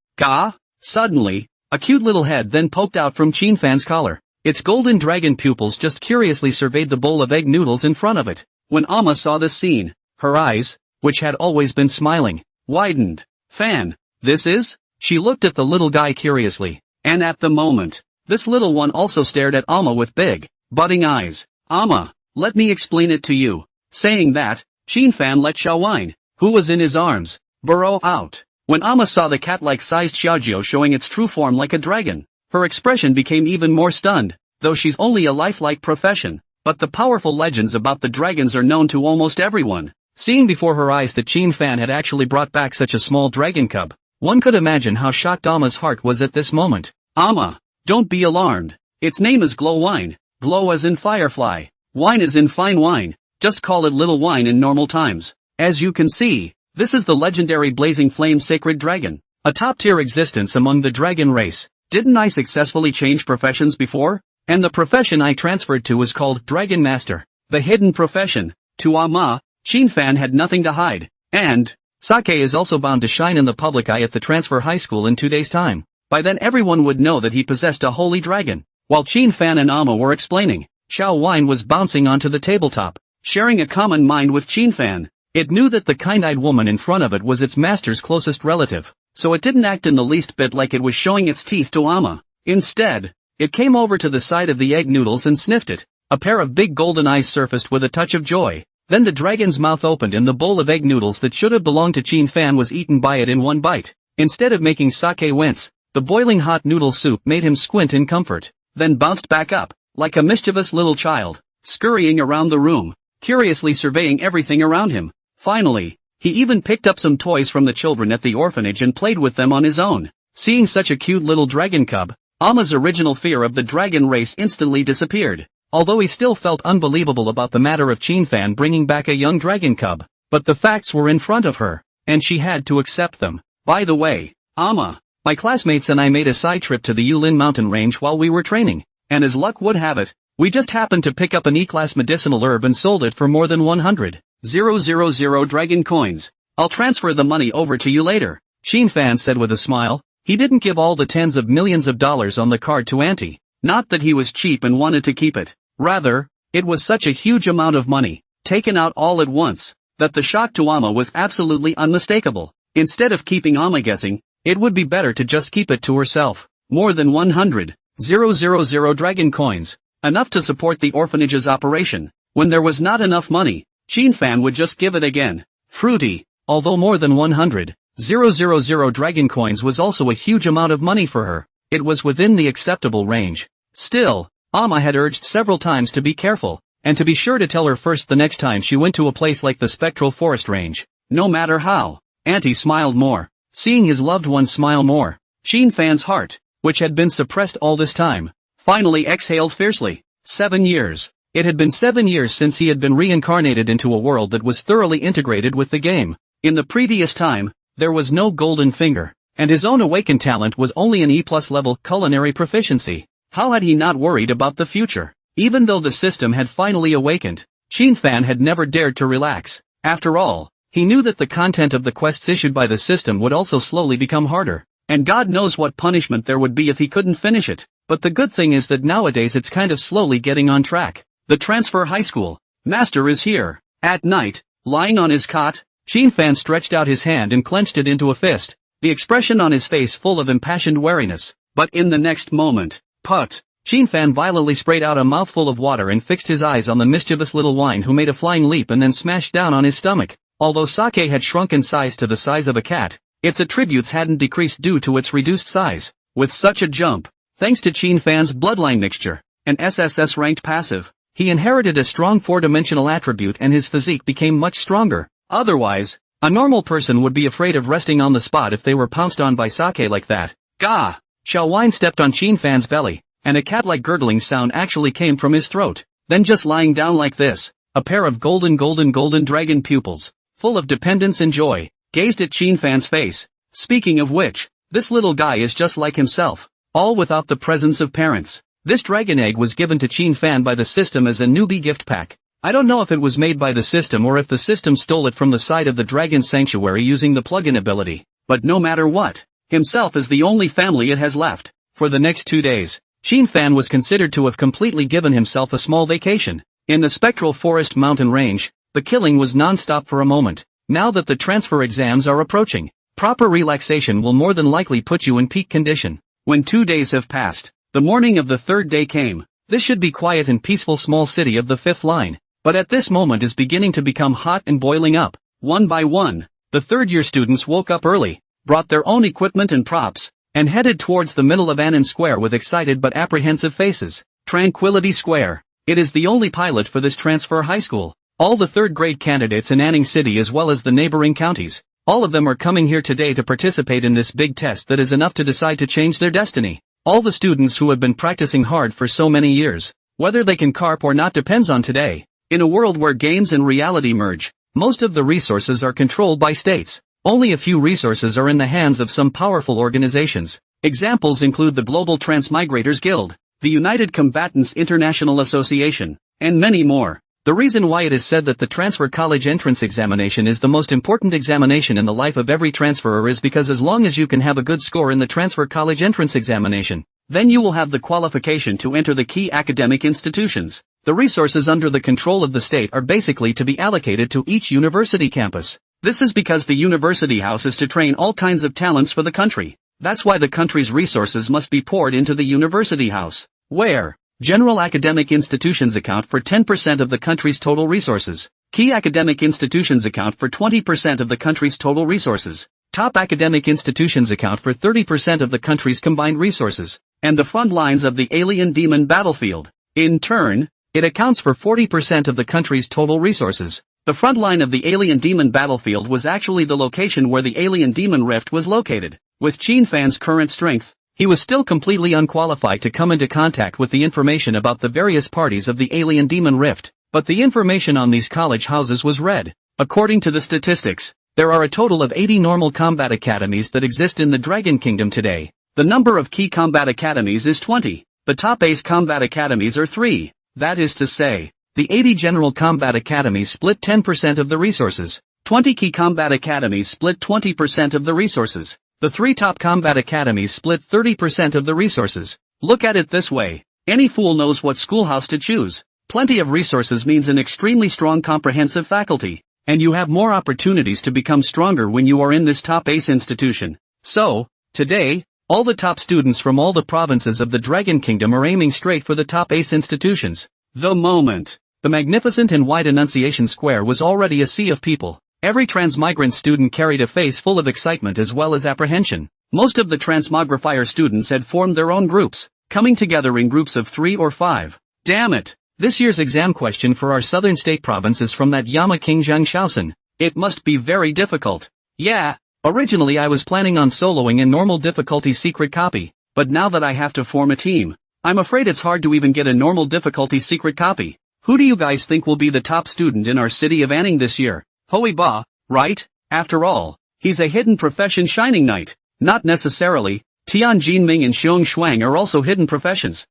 suddenly, a cute little head then poked out from Qin Fan's collar. Its golden dragon pupils just curiously surveyed the bowl of egg noodles in front of it. When Alma saw this scene, her eyes, which had always been smiling, widened. Fan, this is? She looked at the little guy curiously, and at the moment, this little one also stared at Alma with big, budding eyes. Alma, let me explain it to you. Saying that, Qin Fan let Xiaowine, who was in his arms, burrow out. When Alma saw the cat-like sized Xiaojiu showing its true form like a dragon, her expression became even more stunned, though she's only a lifelike profession. But the powerful legends about the dragons are known to almost everyone. Seeing before her eyes that Qin Fan had actually brought back such a small dragon cub, one could imagine how shocked Alma's heart was at this moment. Alma, don't be alarmed. Its name is Glow Wine. Glow as in firefly. Wine as in fine wine. Just call it Little Wine in normal times. As you can see, this is the legendary Blazing Flame Sacred Dragon. A top-tier existence among the dragon race. Didn't I successfully change professions before? And the profession I transferred to was called Dragon Master. The hidden profession. To Alma, Qin Fan had nothing to hide. And, Sake is also bound to shine in the public eye at the transfer high school in 2 days' time. By then everyone would know that he possessed a holy dragon. While Qin Fan and Alma were explaining, Xiao Wine was bouncing onto the tabletop, sharing a common mind with Qin Fan. It knew that the kind-eyed woman in front of it was its master's closest relative, so it didn't act in the least bit like it was showing its teeth to Alma. Instead, it came over to the side of the egg noodles and sniffed it. A pair of big golden eyes surfaced with a touch of joy. Then the dragon's mouth opened and the bowl of egg noodles that should have belonged to Qin Fan was eaten by it in one bite. Instead of making Sake wince, the boiling hot noodle soup made him squint in comfort, then bounced back up, like a mischievous little child, scurrying around the room, curiously surveying everything around him. Finally, he even picked up some toys from the children at the orphanage and played with them on his own. Seeing such a cute little dragon cub, Alma's original fear of the dragon race instantly disappeared, although he still felt unbelievable about the matter of Qin Fan bringing back a young dragon cub. But the facts were in front of her, and she had to accept them. By the way, Alma, my classmates and I made a side trip to the Yulin mountain range while we were training, and as luck would have it, we just happened to pick up an E-class medicinal herb and sold it for more than 100,000 dragon coins. I'll transfer the money over to you later, Qin Fan said with a smile. He didn't give all the tens of millions of dollars on the card to Auntie. Not that he was cheap and wanted to keep it. Rather, it was such a huge amount of money, taken out all at once, that the shock to Alma was absolutely unmistakable. Instead of keeping Alma guessing, it would be better to just keep it to herself. More than 100,000 dragon coins. Enough to support the orphanage's operation. When there was not enough money, Qin Fan would just give it again. Fruity, although more than 100,000 dragon coins was also a huge amount of money for her. It was within the acceptable range. Still, Amma had urged several times to be careful, and to be sure to tell her first the next time she went to a place like the Spectral Forest Range. No matter how. Auntie smiled more. Seeing his loved one smile more. Shin Fan's heart, which had been suppressed all this time, finally exhaled fiercely. 7 years. It had been 7 years since he had been reincarnated into a world that was thoroughly integrated with the game. In the previous time, there was no golden finger, and his own awakened talent was only an E+ level culinary proficiency. How had he not worried about the future? Even though the system had finally awakened, Shin Fan had never dared to relax. After all, he knew that the content of the quests issued by the system would also slowly become harder. And God knows what punishment there would be if he couldn't finish it. But the good thing is that nowadays it's kind of slowly getting on track. The transfer high school master is here. At night, lying on his cot, Shin Fan stretched out his hand and clenched it into a fist, the expression on his face full of impassioned wariness. But in the next moment, put! Shin Fan violently sprayed out a mouthful of water and fixed his eyes on the mischievous little wine who made a flying leap and then smashed down on his stomach. Although sake had shrunk in size to the size of a cat, its attributes hadn't decreased due to its reduced size. With such a jump, thanks to Shin Fan's bloodline mixture, an SSS-ranked passive, he inherited a strong 4-dimensional attribute and his physique became much stronger. Otherwise, a normal person would be afraid of resting on the spot if they were pounced on by sake like that. Gah! Xiao Wine stepped on Shin Fan's belly, and a cat-like gurgling sound actually came from his throat. Then just lying down like this, a pair of golden dragon pupils, full of dependence and joy, gazed at Shin Fan's face. Speaking of which, this little guy is just like himself, all without the presence of parents. This dragon egg was given to Shin Fan by the system as a newbie gift pack. I don't know if it was made by the system or if the system stole it from the side of the Dragon Sanctuary using the plugin ability, but no matter what, himself is the only family it has left. For the next 2 days, Shin Fan was considered to have completely given himself a small vacation. In the Spectral Forest mountain range, the killing was non-stop for a moment. Now that the transfer exams are approaching, proper relaxation will more than likely put you in peak condition. When 2 days have passed, the morning of the 3rd day came. This should be quiet and peaceful small city of the 5th line, but at this moment is beginning to become hot and boiling up. One by one, the 3rd-year students woke up early, brought their own equipment and props, and headed towards the middle of Annan Square with excited but apprehensive faces. Tranquility Square. It is the only pilot for this transfer high school. All the 3rd grade candidates in Anning City as well as the neighboring counties, all of them are coming here today to participate in this big test that is enough to decide to change their destiny. All the students who have been practicing hard for so many years, whether they can carp or not depends on today. In a world where games and reality merge, most of the resources are controlled by states. Only a few resources are in the hands of some powerful organizations. Examples include the Global Transmigrators Guild, the United Combatants International Association, and many more. The reason why it is said that the transfer college entrance examination is the most important examination in the life of every transferer is because as long as you can have a good score in the transfer college entrance examination, then you will have the qualification to enter the key academic institutions. The resources under the control of the state are basically to be allocated to each university campus. This is because the university house is to train all kinds of talents for the country. That's why the country's resources must be poured into the university house, where general academic institutions account for 10% of the country's total resources. Key academic institutions account for 20% of the country's total resources. Top academic institutions account for 30% of the country's combined resources. And the front lines of the alien demon battlefield, in turn, it accounts for 40% of the country's total resources. The front line of the alien demon battlefield was actually the location where the alien demon rift was located. With Shin Fan's current strength, he was still completely unqualified to come into contact with the information about the various parties of the alien demon rift, but the information on these college houses was read. According to the statistics, there are a total of 80 normal combat academies that exist in the Dragon Kingdom today. The number of key combat academies is 20. The top ace combat academies are 3. That is to say, the 80 general combat academies split 10% of the resources. 20 key combat academies split 20% of the resources. The 3 top combat academies split 30% of the resources. Look at it this way. Any fool knows what schoolhouse to choose. Plenty of resources means an extremely strong comprehensive faculty, and you have more opportunities to become stronger when you are in this top ace institution. So, today, all the top students from all the provinces of the Dragon Kingdom are aiming straight for the top ace institutions. The moment, the magnificent and wide Annunciation Square was already a sea of people. Every transmigrant student carried a face full of excitement as well as apprehension. Most of the transmogrifier students had formed their own groups, coming together in groups of 3 or 5. Damn it! This year's exam question for our southern state province is from that Yama King Zhang Shaoxin. It must be very difficult. Yeah, originally I was planning on soloing in normal difficulty secret copy, but now that I have to form a team, I'm afraid it's hard to even get a normal difficulty secret copy. Who do you guys think will be the top student in our city of Anning this year? Hui Ba, right? After all, he's a hidden profession shining knight. Not necessarily. Tian Jinming and Xiong Shuang are also hidden professions.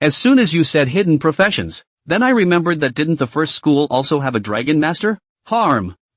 As soon as you said hidden professions, then I remembered that didn't the first school also have a dragon master?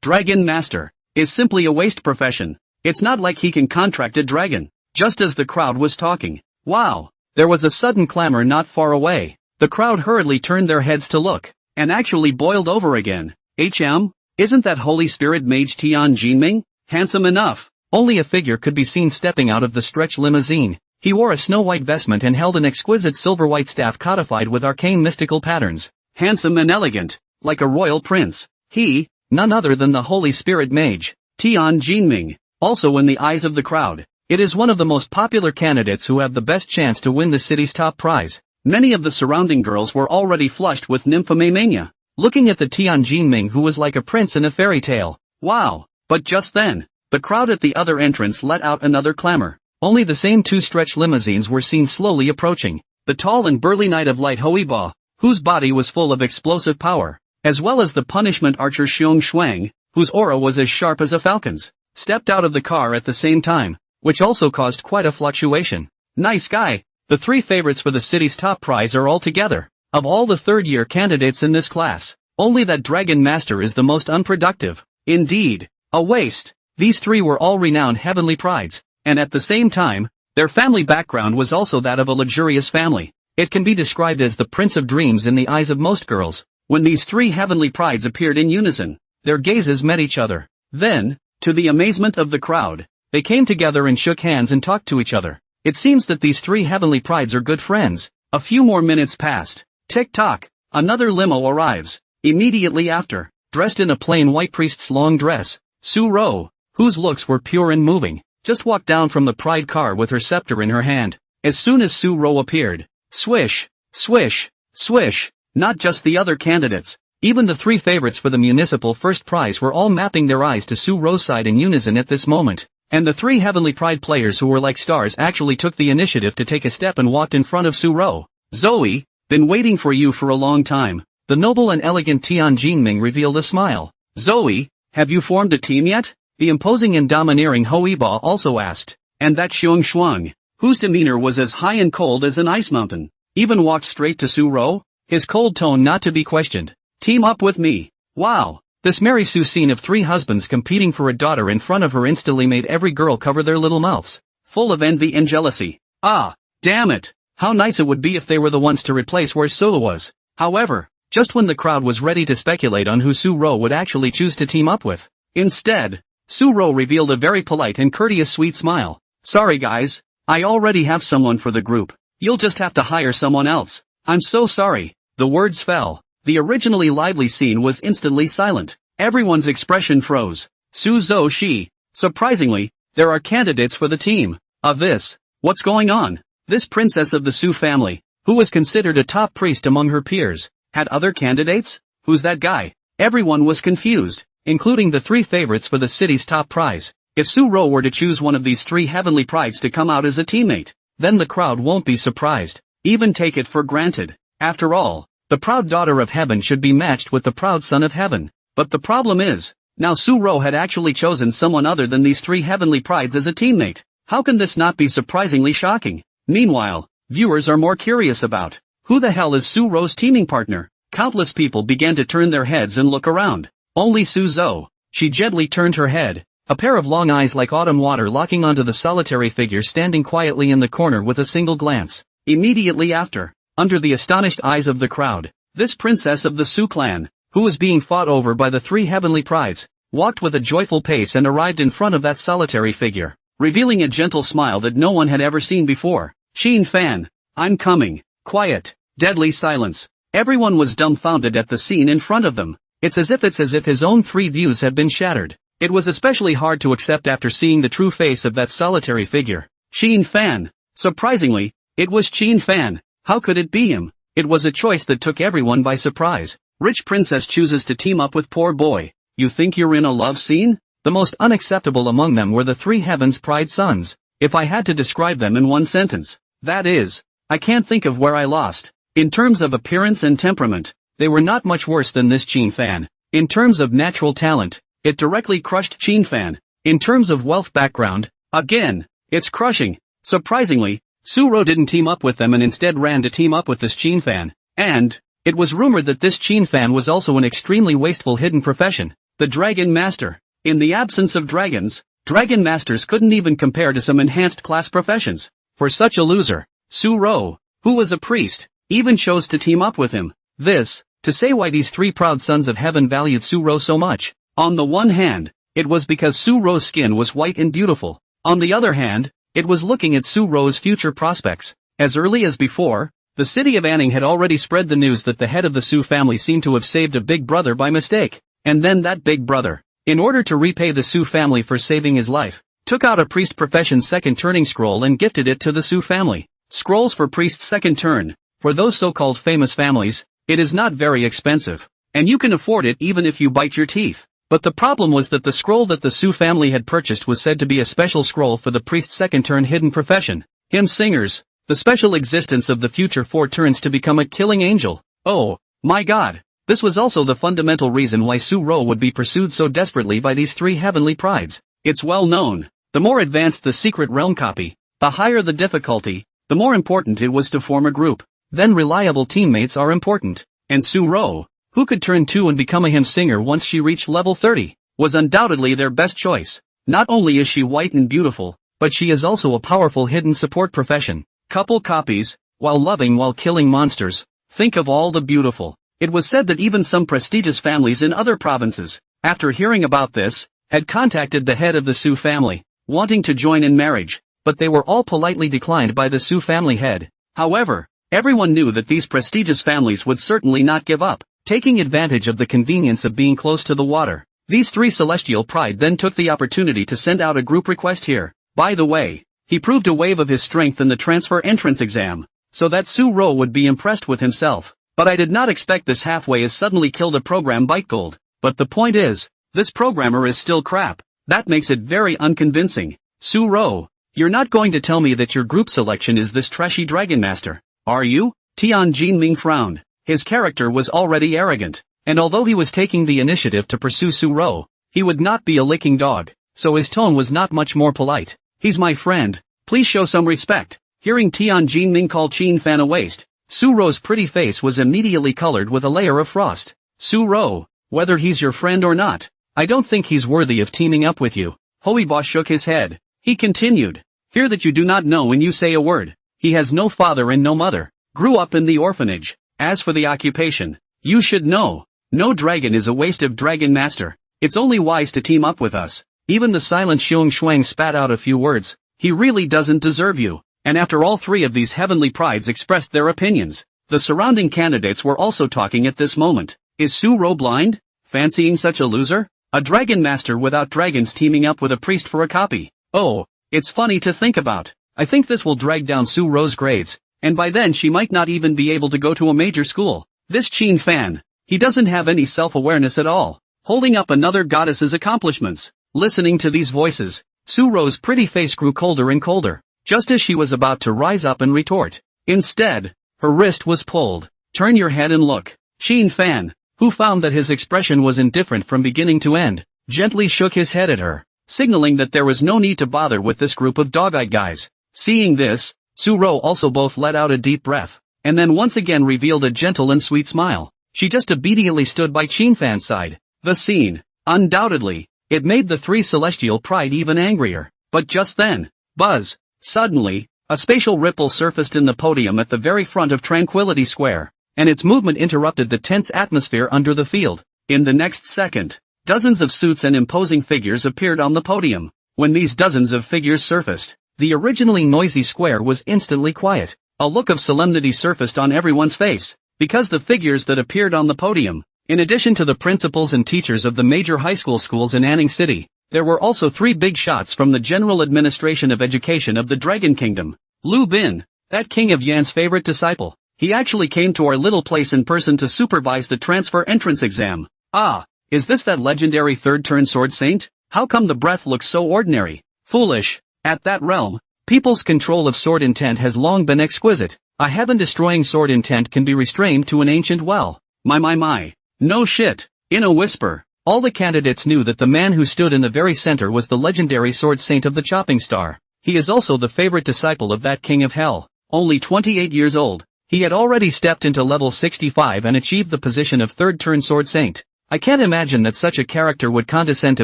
Dragon master is simply a waste profession. It's not like he can contract a dragon. Just as the crowd was talking, wow, there was a sudden clamor not far away. The crowd hurriedly turned their heads to look, and actually boiled over again. Isn't that Holy Spirit mage Tian Jinming? Handsome enough. Only a figure could be seen stepping out of the stretch limousine. He wore a snow-white vestment and held an exquisite silver-white staff codified with arcane mystical patterns. Handsome and elegant, like a royal prince. He, none other than the Holy Spirit mage, Tian Jinming. Also in the eyes of the crowd, it is one of the most popular candidates who have the best chance to win the city's top prize. Many of the surrounding girls were already flushed with nymphomania, looking at the Tian Jinming who was like a prince in a fairy tale. Wow! But just then, the crowd at the other entrance let out another clamor. Only the same 2 stretch limousines were seen slowly approaching. The tall and burly knight of light Hui Ba, whose body was full of explosive power, as well as the punishment archer Xiong Shuang, whose aura was as sharp as a falcon's, stepped out of the car at the same time, which also caused quite a fluctuation. Nice guy. The 3 favorites for the city's top prize are all together. Of all the third-year candidates in this class, only that Dragon Master is the most unproductive. Indeed, a waste. These 3 were all renowned heavenly prides, and at the same time, their family background was also that of a luxurious family. It can be described as the Prince of Dreams in the eyes of most girls. When these 3 heavenly prides appeared in unison, their gazes met each other. Then, to the amazement of the crowd, they came together and shook hands and talked to each other. It seems that these 3 heavenly prides are good friends. A few more minutes passed. Tick-tock, another limo arrives. Immediately after, dressed in a plain white priest's long dress, Su Ro, whose looks were pure and moving, just walked down from the pride car with her scepter in her hand. As soon as Su Ro appeared, swish, swish, swish, not just the other candidates, even the 3 favorites for the municipal first prize were all mapping their eyes to Su Ro's side in unison at this moment. And the 3 heavenly pride players who were like stars actually took the initiative to take a step and walked in front of Su Ro. Zoe, been waiting for you for a long time. The noble and elegant Tian Jinming revealed a smile. Zoe, have you formed a team yet? The imposing and domineering Hui Ba also asked. And that Xiong Shuang, whose demeanor was as high and cold as an ice mountain, even walked straight to Su Ro, his cold tone not to be questioned. Team up with me. Wow. This Mary Sue scene of 3 husbands competing for a daughter in front of her instantly made every girl cover their little mouths, full of envy and jealousy. Ah, damn it. How nice it would be if they were the ones to replace where Sula was. However, just when the crowd was ready to speculate on who Su Ro would actually choose to team up with, instead, Su Ro revealed a very polite and courteous sweet smile. Sorry guys, I already have someone for the group. You'll just have to hire someone else. I'm so sorry. The words fell. The originally lively scene was instantly silent. Everyone's expression froze. Su Zhou Shi. Surprisingly, there are candidates for the team. What's going on? This princess of the Su family, who was considered a top priest among her peers, had other candidates? Who's that guy? Everyone was confused, including the 3 favorites for the city's top prize. If Su Ro were to choose one of these 3 heavenly prides to come out as a teammate, then the crowd won't be surprised, even take it for granted. After all, the proud daughter of heaven should be matched with the proud son of heaven. But the problem is, now Su Ro had actually chosen someone other than these 3 heavenly prides as a teammate. How can this not be surprisingly shocking? Meanwhile, viewers are more curious about, who the hell is Su Ro's teaming partner? Countless people began to turn their heads and look around. Only Su Zhou. She gently turned her head, a pair of long eyes like autumn water locking onto the solitary figure standing quietly in the corner with a single glance. Immediately after, under the astonished eyes of the crowd, this princess of the Su clan, who was being fought over by the 3 heavenly prides, walked with a joyful pace and arrived in front of that solitary figure, revealing a gentle smile that no one had ever seen before. Xin Fan, I'm coming. Quiet, deadly silence. Everyone was dumbfounded at the scene in front of them. It's as if his own 3 views had been shattered. It was especially hard to accept after seeing the true face of that solitary figure. Xin Fan. Surprisingly, It was Qin Fan. How could it be him? It was a choice that took everyone by surprise. Rich princess chooses to team up with poor boy. You think you're in a love scene? The most unacceptable among them were the three Heaven's Pride sons. If I had to describe them in one sentence, that is, I can't think of where I lost. In terms of appearance and temperament, they were not much worse than this Qin Fan. In terms of natural talent, it directly crushed Qin Fan. In terms of wealth background, again, it's crushing. Surprisingly, Su-ro didn't team up with them and instead ran to team up with this Qin Fan. And it was rumored that this Qin Fan was also an extremely wasteful hidden profession, the Dragon Master. In the absence of dragons, Dragon Masters couldn't even compare to some enhanced class professions. For such a loser, Su-ro, who was a priest, even chose to team up with him. This, to say why these three proud sons of heaven valued Su-ro so much. On the one hand, it was because Su-ro's skin was white and beautiful. On the other hand, it was looking at Su-ro's future prospects. As early as before, the city of Anning had already spread the news that the head of the Su family seemed to have saved a big brother by mistake. And then that big brother, in order to repay the Su family for saving his life, took out a priest profession's second turning scroll and gifted it to the Su family. Scrolls for priest's second turn. For those so-called famous families, it is not very expensive. And you can afford it even if you bite your teeth. But the problem was that the scroll that the Su family had purchased was said to be a special scroll for the priest's second turn hidden profession. Hymn singers, the special existence of the future 4 turns to become a killing angel. Oh, my god. This was also the fundamental reason why Su-ro would be pursued so desperately by these three heavenly prides. It's well known, the more advanced the secret realm copy, the higher the difficulty, the more important it was to form a group. Then reliable teammates are important. And Su-ro, who could turn 2 and become a hymn singer once she reached level 30, was undoubtedly their best choice. Not only is she white and beautiful, but she is also a powerful hidden support profession. Couple copies, while loving while killing monsters. Think of all the beautiful. It was said that even some prestigious families in other provinces, after hearing about this, had contacted the head of the Su family, wanting to join in marriage, but they were all politely declined by the Su family head. However, everyone knew that these prestigious families would certainly not give up. Taking advantage of the convenience of being close to the water, these three celestial pride then took the opportunity to send out a group request here. By the way, he proved a wave of his strength in the transfer entrance exam, so that Su-ro would be impressed with himself. But I did not expect this halfway as suddenly killed a program bite gold. But the point is, this programmer is still crap. That makes it very unconvincing. Su-ro, you're not going to tell me that your group selection is this trashy Dragon Master, are you? Tian Jinming frowned. His character was already arrogant, and although he was taking the initiative to pursue Su-ro, he would not be a licking dog, so his tone was not much more polite. He's my friend, please show some respect. Hearing Tian Jinming call Qin Fan a waste, Su-ro's pretty face was immediately colored with a layer of frost. Su-ro, whether he's your friend or not, I don't think he's worthy of teaming up with you. Hoiba shook his head. He continued, fear that you do not know when you say a word. He has no father and no mother, grew up in the orphanage. As for the occupation, you should know. No dragon is a waste of Dragon Master. It's only wise to team up with us. Even the silent Xiong Shuang spat out a few words. He really doesn't deserve you. And after all three of these heavenly prides expressed their opinions, the surrounding candidates were also talking at this moment. Is Su-ro blind? Fancying such a loser? A Dragon Master without dragons teaming up with a priest for a copy. Oh, it's funny to think about. I think this will drag down Su-ro's grades. And by then she might not even be able to go to a major school. This Qin Fan, he doesn't have any self-awareness at all. Holding up another goddess's accomplishments. Listening to these voices, Su-ro's pretty face grew colder and colder, just as she was about to rise up and retort. Instead, her wrist was pulled. Turn your head and look. Qin Fan, who found that his expression was indifferent from beginning to end, gently shook his head at her, signaling that there was no need to bother with this group of dog-eyed guys. Seeing this, Su-ro also both let out a deep breath, and then once again revealed a gentle and sweet smile. She just obediently stood by Qin Fan's side. The scene, undoubtedly, it made the three celestial pride even angrier. But just then, buzz, suddenly, a spatial ripple surfaced in the podium at the very front of Tranquility Square, and its movement interrupted the tense atmosphere under the field. In the next second, dozens of suits and imposing figures appeared on the podium. When these dozens of figures surfaced, the originally noisy square was instantly quiet. A look of solemnity surfaced on everyone's face, because the figures that appeared on the podium, in addition to the principals and teachers of the major high school schools in Anning City, there were also 3 big shots from the General Administration of Education of the Dragon Kingdom. Lu Bin, That King of Yan's favorite disciple. He actually came to our little place in person to supervise the transfer entrance exam. Ah, is this that legendary third-turn sword saint? How come the breath looks so ordinary? Foolish. At that realm, people's control of sword intent has long been exquisite. A heaven-destroying sword intent can be restrained to an ancient well. My. No shit. In a whisper, all the candidates knew that the man who stood in the very center was the legendary sword saint of the chopping star. He is also the favorite disciple of that king of hell. Only 28 years old, he had already stepped into level 65 and achieved the position of third-turn sword saint. I can't imagine that such a character would condescend to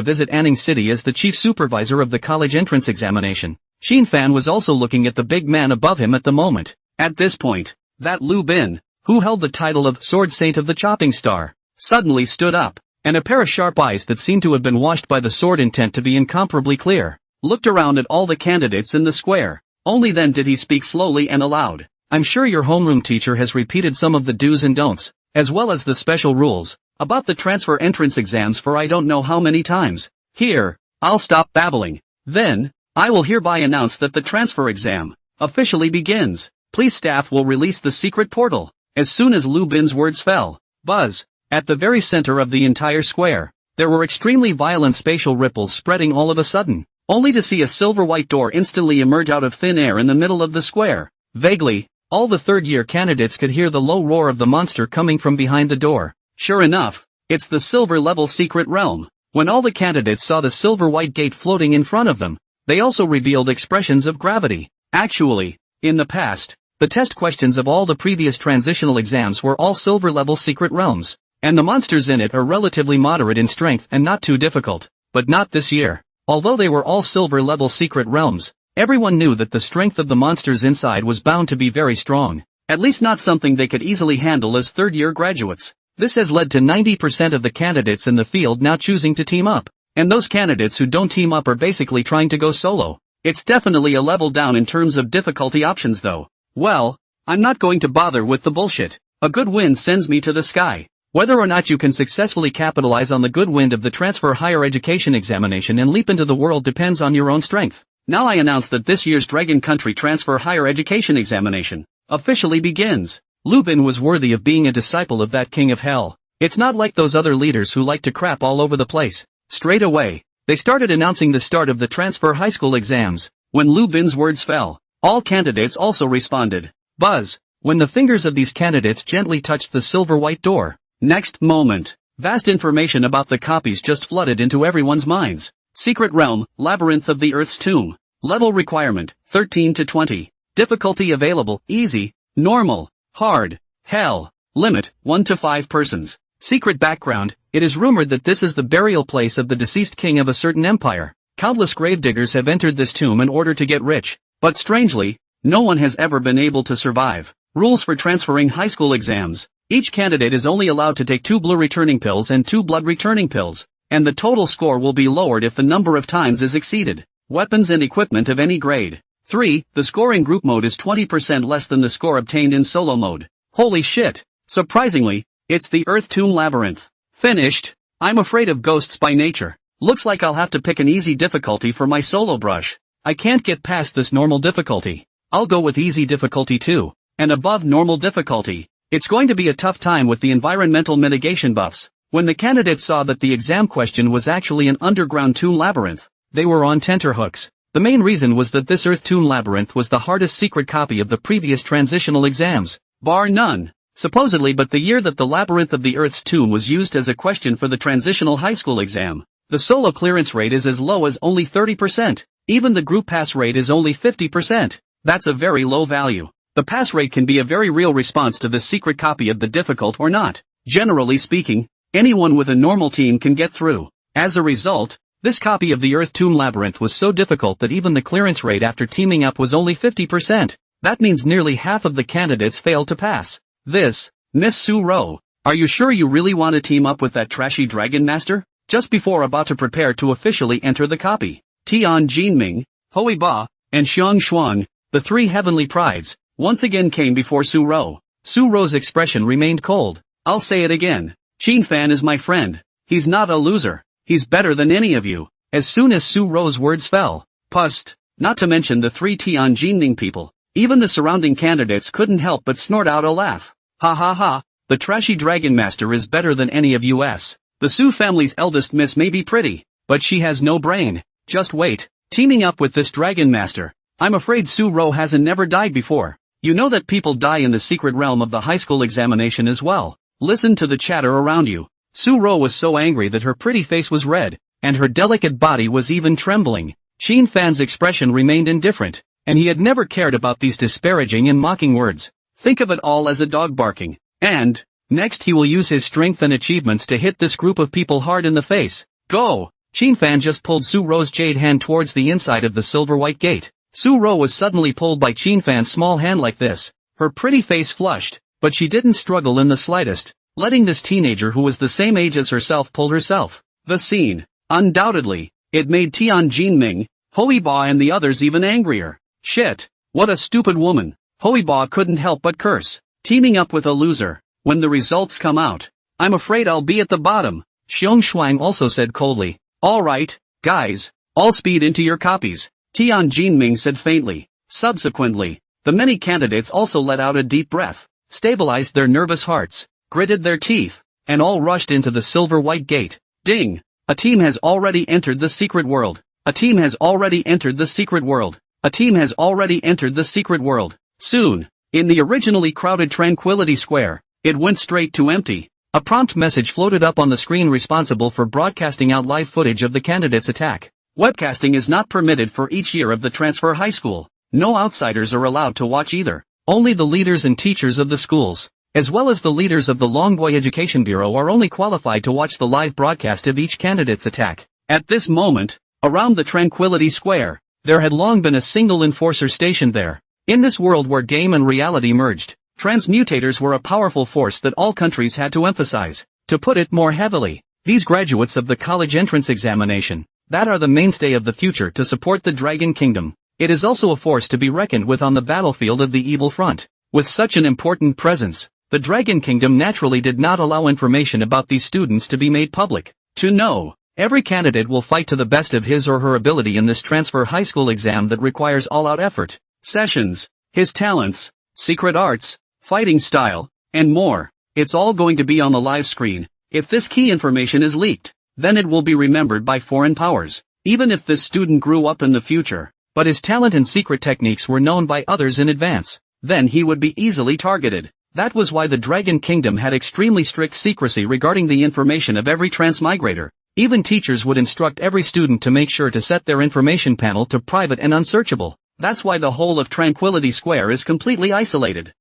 visit Anning City as the chief supervisor of the college entrance examination. Fan was also looking at the big man above him at the moment. At this point, that Lu Bin, who held the title of Sword Saint of the Chopping Star, suddenly stood up, and a pair of sharp eyes that seemed to have been washed by the sword intent to be incomparably clear, looked around at all the candidates in the square. Only then did he speak slowly and aloud. I'm sure your homeroom teacher has repeated some of the do's and don'ts, as well as the special rules, about the transfer entrance exams for I don't know how many times. Here, I'll stop babbling. Then, I will hereby announce that the transfer exam officially begins. Please staff will release the secret portal. As soon as Lu Bin's words fell, buzz, at the very center of the entire square, there were extremely violent spatial ripples spreading all of a sudden, only to see a silver-white door instantly emerge out of thin air in the middle of the square. Vaguely, all the third-year candidates could hear the low roar of the monster coming from behind the door. Sure enough, it's the silver-level secret realm. When all the candidates saw the silver-white gate floating in front of them, they also revealed expressions of gravity. Actually, in the past, the test questions of all the previous transitional exams were all silver-level secret realms, and the monsters in it are relatively moderate in strength and not too difficult. But not this year. Although they were all silver-level secret realms, everyone knew that the strength of the monsters inside was bound to be very strong. At least not something they could easily handle as third-year graduates. This has led to 90% of the candidates in the field now choosing to team up. And those candidates who don't team up are basically trying to go solo. It's definitely a level down in terms of difficulty options though. Well, I'm not going to bother with the bullshit. A good wind sends me to the sky. Whether or not you can successfully capitalize on the good wind of the transfer higher education examination and leap into the world depends on your own strength. Now I announce that this year's Dragon Country transfer higher education examination officially begins. Lu Bin was worthy of being a disciple of that king of hell. It's not like those other leaders who like to crap all over the place. Straight away, they started announcing the start of the transfer high school exams. When Lu Bin's words fell, all candidates also responded. Buzz, when the fingers of these candidates gently touched the silver-white door. Next moment, vast information about the copies just flooded into everyone's minds. Secret Realm, Labyrinth of the Earth's Tomb. Level requirement, 13 to 20. Difficulty available, easy, normal, hard, hell. Limit, 1 to 5 persons. Secret background, it is rumored that this is the burial place of the deceased king of a certain empire. Countless gravediggers have entered this tomb in order to get rich, but strangely, no one has ever been able to survive. Rules for transferring high school exams. Each candidate is only allowed to take 2 blue returning pills and 2 blood returning pills, and the total score will be lowered if the number of times is exceeded. Weapons and equipment of any grade. 3. The score in group mode is 20% less than the score obtained in solo mode. Holy shit! Surprisingly, it's the Earth Tomb Labyrinth. Finished. I'm afraid of ghosts by nature. Looks like I'll have to pick an easy difficulty for my solo brush. I can't get past this normal difficulty. I'll go with easy difficulty too, and above normal difficulty. It's going to be a tough time with the environmental mitigation buffs. When the candidates saw that the exam question was actually an underground tomb labyrinth, they were on tenterhooks. The main reason was that this Earth Tomb Labyrinth was the hardest secret copy of the previous transitional exams, bar none. Supposedly, but the year that the Labyrinth of the Earth's Tomb was used as a question for the transitional high school exam, the solo clearance rate is as low as only 30%. Even the group pass rate is only 50%. That's a very low value. The pass rate can be a very real response to the secret copy of the difficult or not. Generally speaking, anyone with a normal team can get through. As a result, this copy of the Earth Tomb Labyrinth was so difficult that even the clearance rate after teaming up was only 50%. That means nearly half of the candidates failed to pass. This, Miss Su Ro, are you sure you really want to team up with that trashy dragon master? Just before about to prepare to officially enter the copy, Tian Jinming, Hui Ba, and Xiang Xuan, the 3 heavenly prides, once again came before Su Ro. Su Ro's expression remained cold. I'll say it again. Qin Fan is my friend. He's not a loser. He's better than any of you. As soon as Su Ro's words fell, pust, not to mention the 3 Tian Jinming people, Even the surrounding candidates couldn't help but snort out a laugh. Ha ha ha, the trashy Dragon Master is better than any of us. The Su family's eldest miss may be pretty, but she has no brain. Just wait, teaming up with this Dragon Master. I'm afraid Su-ro hasn't never died before. You know that people die in the secret realm of the high school examination as well. Listen to the chatter around you. Su-ro was so angry that her pretty face was red, and her delicate body was even trembling. Shin Fan's expression remained indifferent, and he had never cared about these disparaging and mocking words. Think of it all as a dog barking. And, next he will use his strength and achievements to hit this group of people hard in the face. Go! Shin Fan just pulled Su-ro's jade hand towards the inside of the silver-white gate. Su-ro was suddenly pulled by Shin Fan's small hand like this. Her pretty face flushed, but she didn't struggle in the slightest, letting this teenager who was the same age as herself pull herself. The scene. Undoubtedly, it made Tian Jinming, Hoiba and the others even angrier. Shit, what a stupid woman. Hoiba couldn't help but curse. Teaming up with a loser. When the results come out, I'm afraid I'll be at the bottom. Xiong Shuang also said coldly. Alright, guys, all speed into your copies, Tian Jinming said faintly. Subsequently, the many candidates also let out a deep breath, stabilized their nervous hearts, gritted their teeth, and all rushed into the silver-white gate. Ding! A team has already entered the secret world. A team has already entered the secret world. A team has already entered the secret world. Soon, in the originally crowded Tranquility Square, it went straight to empty. A prompt message floated up on the screen responsible for broadcasting out live footage of the candidates' attack. Webcasting is not permitted for each year of the transfer high school. No outsiders are allowed to watch either. Only the leaders and teachers of the schools, as well as the leaders of the Longboy Education Bureau, are only qualified to watch the live broadcast of each candidate's attack. At this moment, around the Tranquility Square, there had long been a single enforcer stationed there. In this world where game and reality merged, transmutators were a powerful force that all countries had to emphasize. To put it more heavily, these graduates of the college entrance examination, that are the mainstay of the future to support the Dragon Kingdom. It is also a force to be reckoned with on the battlefield of the evil front. With such an important presence, the Dragon Kingdom naturally did not allow information about these students to be made public. To know, every candidate will fight to the best of his or her ability in this transfer high school exam that requires all-out effort, sessions, his talents, secret arts, fighting style, and more. It's all going to be on the live screen. If this key information is leaked, then it will be remembered by foreign powers. Even if this student grew up in the future, but his talent and secret techniques were known by others in advance, then he would be easily targeted. That was why the Dragon Kingdom had extremely strict secrecy regarding the information of every transmigrator. Even teachers would instruct every student to make sure to set their information panel to private and unsearchable. That's why the whole of Tranquility Square is completely isolated.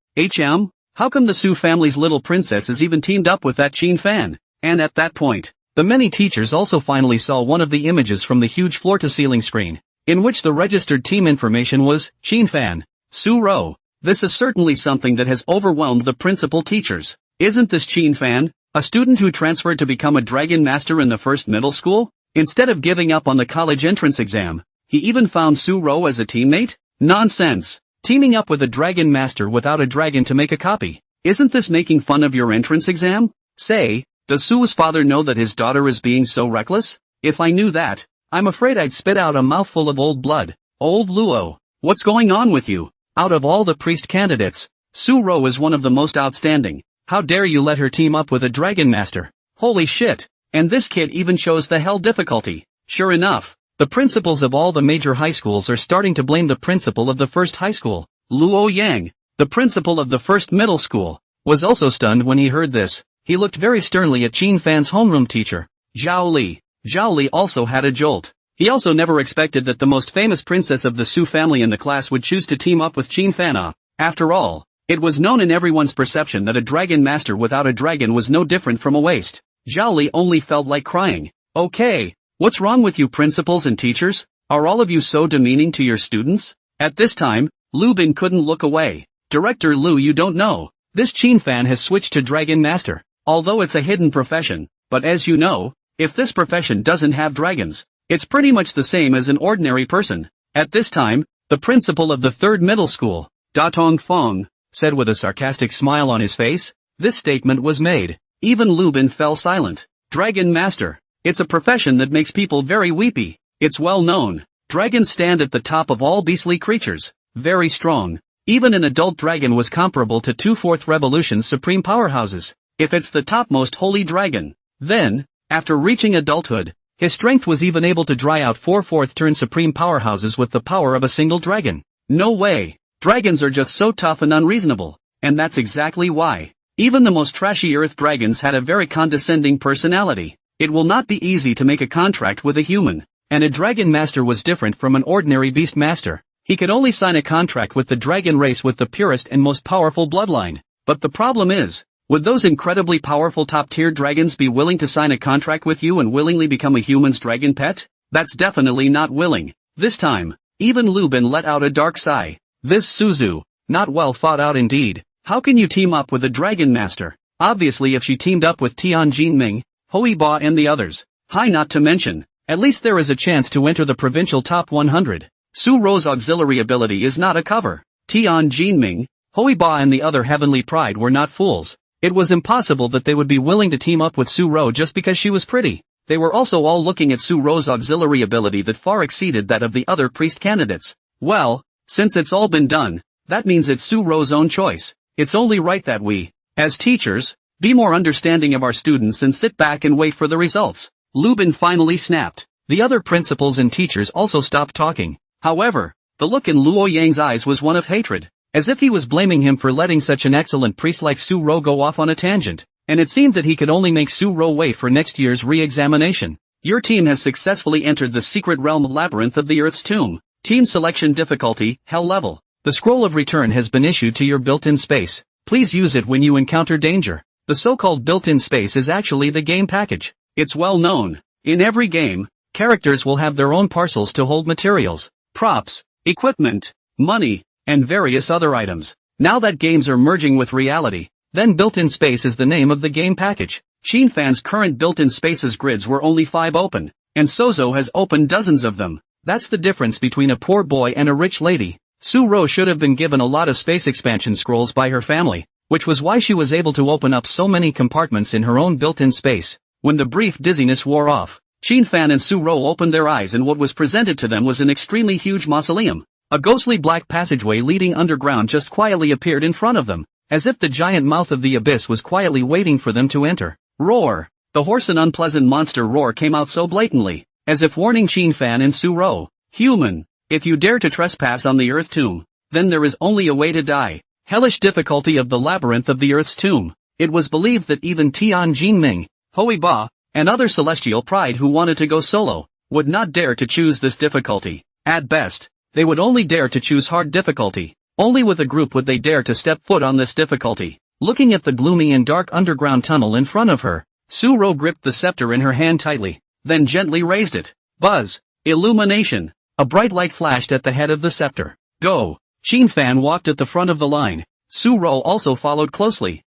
How come the Su family's little princess is even teamed up with that Shin Fan? And at that point, the many teachers also finally saw one of the images from the huge floor-to-ceiling screen, in which the registered team information was, Shin Fan, Su-ro. This is certainly something that has overwhelmed the principal teachers. Isn't this Shin Fan, a student who transferred to become a Dragon Master in the first middle school? Instead of giving up on the college entrance exam, he even found Su-ro as a teammate? Nonsense. Teaming up with a Dragon Master without a dragon to make a copy. Isn't this making fun of your entrance exam? Say, does Su's father know that his daughter is being so reckless? If I knew that, I'm afraid I'd spit out a mouthful of old blood. Old Luo, what's going on with you? Out of all the priest candidates, Su-ro is one of the most outstanding. How dare you let her team up with a Dragon Master? Holy shit, and this kid even shows the hell difficulty. Sure enough, the principals of all the major high schools are starting to blame the principal of the first high school. Luo Yang, the principal of the first middle school, was also stunned when he heard this. He looked very sternly at Shin Fan's homeroom teacher, Zhao Li. Zhao Li also had a jolt. He also never expected that the most famous princess of the Su family in the class would choose to team up with Shin Fan. After all, it was known in everyone's perception that a Dragon Master without a dragon was no different from a waste. Zhao Li only felt like crying. Okay, what's wrong with you principals and teachers? Are all of you so demeaning to your students? At this time, Lu Bin couldn't look away. Director Lu, you don't know. This Shin Fan has switched to Dragon Master. Although it's a hidden profession, but as you know, if this profession doesn't have dragons, it's pretty much the same as an ordinary person. At this time, the principal of the third middle school, Da Tong Fong, said with a sarcastic smile on his face. This statement was made. Even Lu Bin fell silent. Dragon Master. It's a profession that makes people very weepy. It's well known. Dragons stand at the top of all beastly creatures. Very strong. Even an adult dragon was comparable to 2/4 Revolution's supreme powerhouses. If it's the topmost holy dragon, then, after reaching adulthood, his strength was even able to dry out 4/4 turn supreme powerhouses with the power of a single dragon. No way! Dragons are just so tough and unreasonable, and that's exactly why. Even the most trashy earth dragons had a very condescending personality. It will not be easy to make a contract with a human, and a dragon master was different from an ordinary beast master. He could only sign a contract with the dragon race with the purest and most powerful bloodline. But the problem is, would those incredibly powerful top-tier dragons be willing to sign a contract with you and willingly become a human's dragon pet? That's definitely not willing. This time, even Lubin let out a dark sigh. This Suzu, not well thought out indeed. How can you team up with a dragon master? Obviously if she teamed up with Tian Jinming, Hui Ba and the others. Hi, not to mention, at least there is a chance to enter the provincial top 100. Su Ro's auxiliary ability is not a cover. Tian Jinming, Hui Ba and the other Heavenly Pride were not fools. It was impossible that they would be willing to team up with Su Ro just because she was pretty. They were also all looking at Su Ro's auxiliary ability that far exceeded that of the other priest candidates. Well, since it's all been done, that means it's Su Ro's own choice. It's only right that we, as teachers, be more understanding of our students and sit back and wait for the results. Lubin finally snapped. The other principals and teachers also stopped talking. However, the look in Luo Yang's eyes was one of hatred, as if he was blaming him for letting such an excellent priest like Su Ro go off on a tangent, and it seemed that he could only make Su Ro wait for next year's re-examination. Your team has successfully entered the secret realm labyrinth of the Earth's tomb. Team selection difficulty, Hell level. The scroll of return has been issued to your built-in space. Please use it when you encounter danger. The so-called built-in space is actually the game package. It's well known. In every game, characters will have their own parcels to hold materials, props, equipment, money, and various other items. Now that games are merging with reality, then built-in space is the name of the game package. Shinfan's current built-in spaces grids were only 5 open, and Sozo has opened dozens of them. That's the difference between a poor boy and a rich lady. Su Ro should have been given a lot of space expansion scrolls by her family, which was why she was able to open up so many compartments in her own built-in space. When the brief dizziness wore off, Shinfan and Su Ro opened their eyes and what was presented to them was an extremely huge mausoleum. A ghostly black passageway leading underground just quietly appeared in front of them, as if the giant mouth of the abyss was quietly waiting for them to enter. Roar! The hoarse and unpleasant monster roar came out so blatantly, as if warning Shinfan and Su Ro. Human, if you dare to trespass on the Earth Tomb, then there is only a way to die. Hellish difficulty of the labyrinth of the Earth's tomb. It was believed that even Tian Jinming, Hui Ba, and other celestial pride who wanted to go solo, would not dare to choose this difficulty. At best, they would only dare to choose hard difficulty. Only with a group would they dare to step foot on this difficulty. Looking at the gloomy and dark underground tunnel in front of her, Su Ro gripped the scepter in her hand tightly, then gently raised it. Buzz! Illumination! A bright light flashed at the head of the scepter. Go! Shinfan walked at the front of the line. Su Ro also followed closely.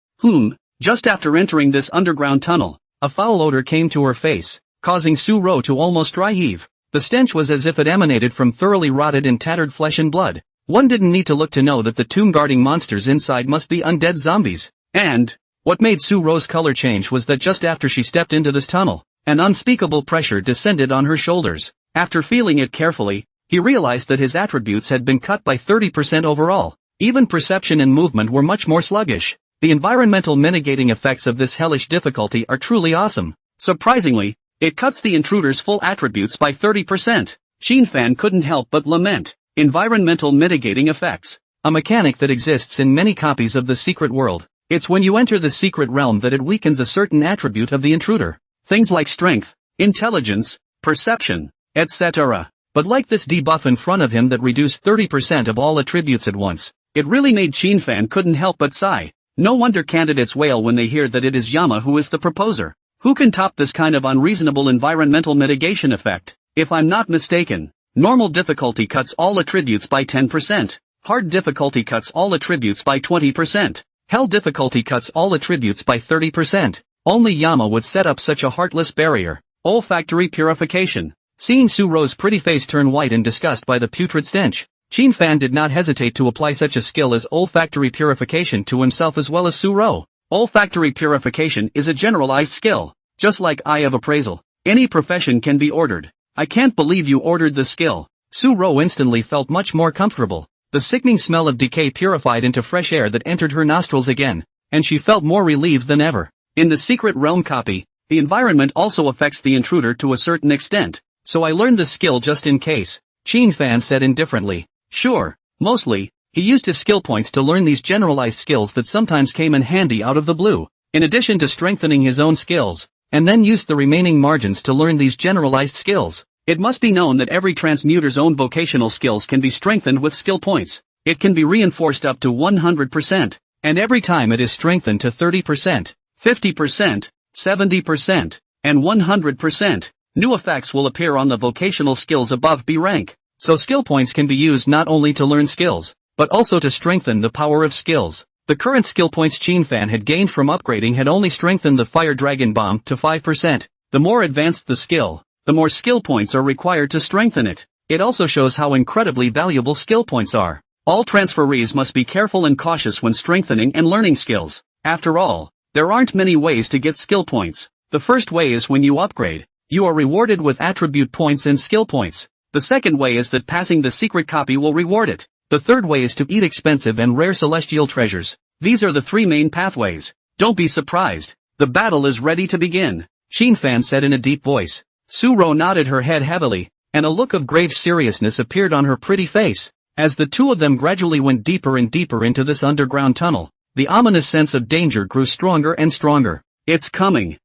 Just after entering this underground tunnel, a foul odor came to her face, causing Su Ro to almost dry heave. The stench was as if it emanated from thoroughly rotted and tattered flesh and blood. One didn't need to look to know that the tomb-guarding monsters inside must be undead zombies. And, what made Su Ro's color change was that just after she stepped into this tunnel, an unspeakable pressure descended on her shoulders. After feeling it carefully, he realized that his attributes had been cut by 30% overall. Even perception and movement were much more sluggish. The environmental mitigating effects of this hellish difficulty are truly awesome. Surprisingly, it cuts the intruder's full attributes by 30%. Shinfan couldn't help but lament. Environmental mitigating effects. A mechanic that exists in many copies of the secret world. It's when you enter the secret realm that it weakens a certain attribute of the intruder. Things like strength, intelligence, perception, etc. But like this debuff in front of him that reduced 30% of all attributes at once, it really made Shinfan couldn't help but sigh. No wonder candidates wail when they hear that it is Yama who is the proposer. Who can top this kind of unreasonable environmental mitigation effect? If I'm not mistaken, normal difficulty cuts all attributes by 10%. Hard difficulty cuts all attributes by 20%. Hell difficulty cuts all attributes by 30%. Only Yama would set up such a heartless barrier. Olfactory purification. Seeing Su Ro's pretty face turn white in disgust by the putrid stench, Shinfan did not hesitate to apply such a skill as olfactory purification to himself as well as Su Ro. Olfactory purification is a generalized skill, just like eye of appraisal. Any profession can be ordered. I can't believe you ordered the skill. Su Ro instantly felt much more comfortable. The sickening smell of decay purified into fresh air that entered her nostrils again, and she felt more relieved than ever. In the Secret Realm copy, the environment also affects the intruder to a certain extent, so I learned this skill just in case, Fan said indifferently. Sure, mostly, he used his skill points to learn these generalized skills that sometimes came in handy out of the blue, in addition to strengthening his own skills, and then used the remaining margins to learn these generalized skills. It must be known that every transmuter's own vocational skills can be strengthened with skill points. It can be reinforced up to 100%, and every time it is strengthened to 30%, 50%, 70%, and 100%, new effects will appear on the vocational skills above B rank. So skill points can be used not only to learn skills, but also to strengthen the power of skills. The current skill points Fan had gained from upgrading had only strengthened the Fire Dragon Bomb to 5%. The more advanced the skill, the more skill points are required to strengthen it. It also shows how incredibly valuable skill points are. All transferees must be careful and cautious when strengthening and learning skills. After all, there aren't many ways to get skill points. The first way is when you upgrade. You are rewarded with attribute points and skill points. The second way is that passing the secret copy will reward it. The third way is to eat expensive and rare celestial treasures. These are the three main pathways. Don't be surprised. The battle is ready to begin, Fan said in a deep voice. Suro nodded her head heavily, and a look of grave seriousness appeared on her pretty face. As the two of them gradually went deeper and deeper into this underground tunnel, the ominous sense of danger grew stronger and stronger. It's coming,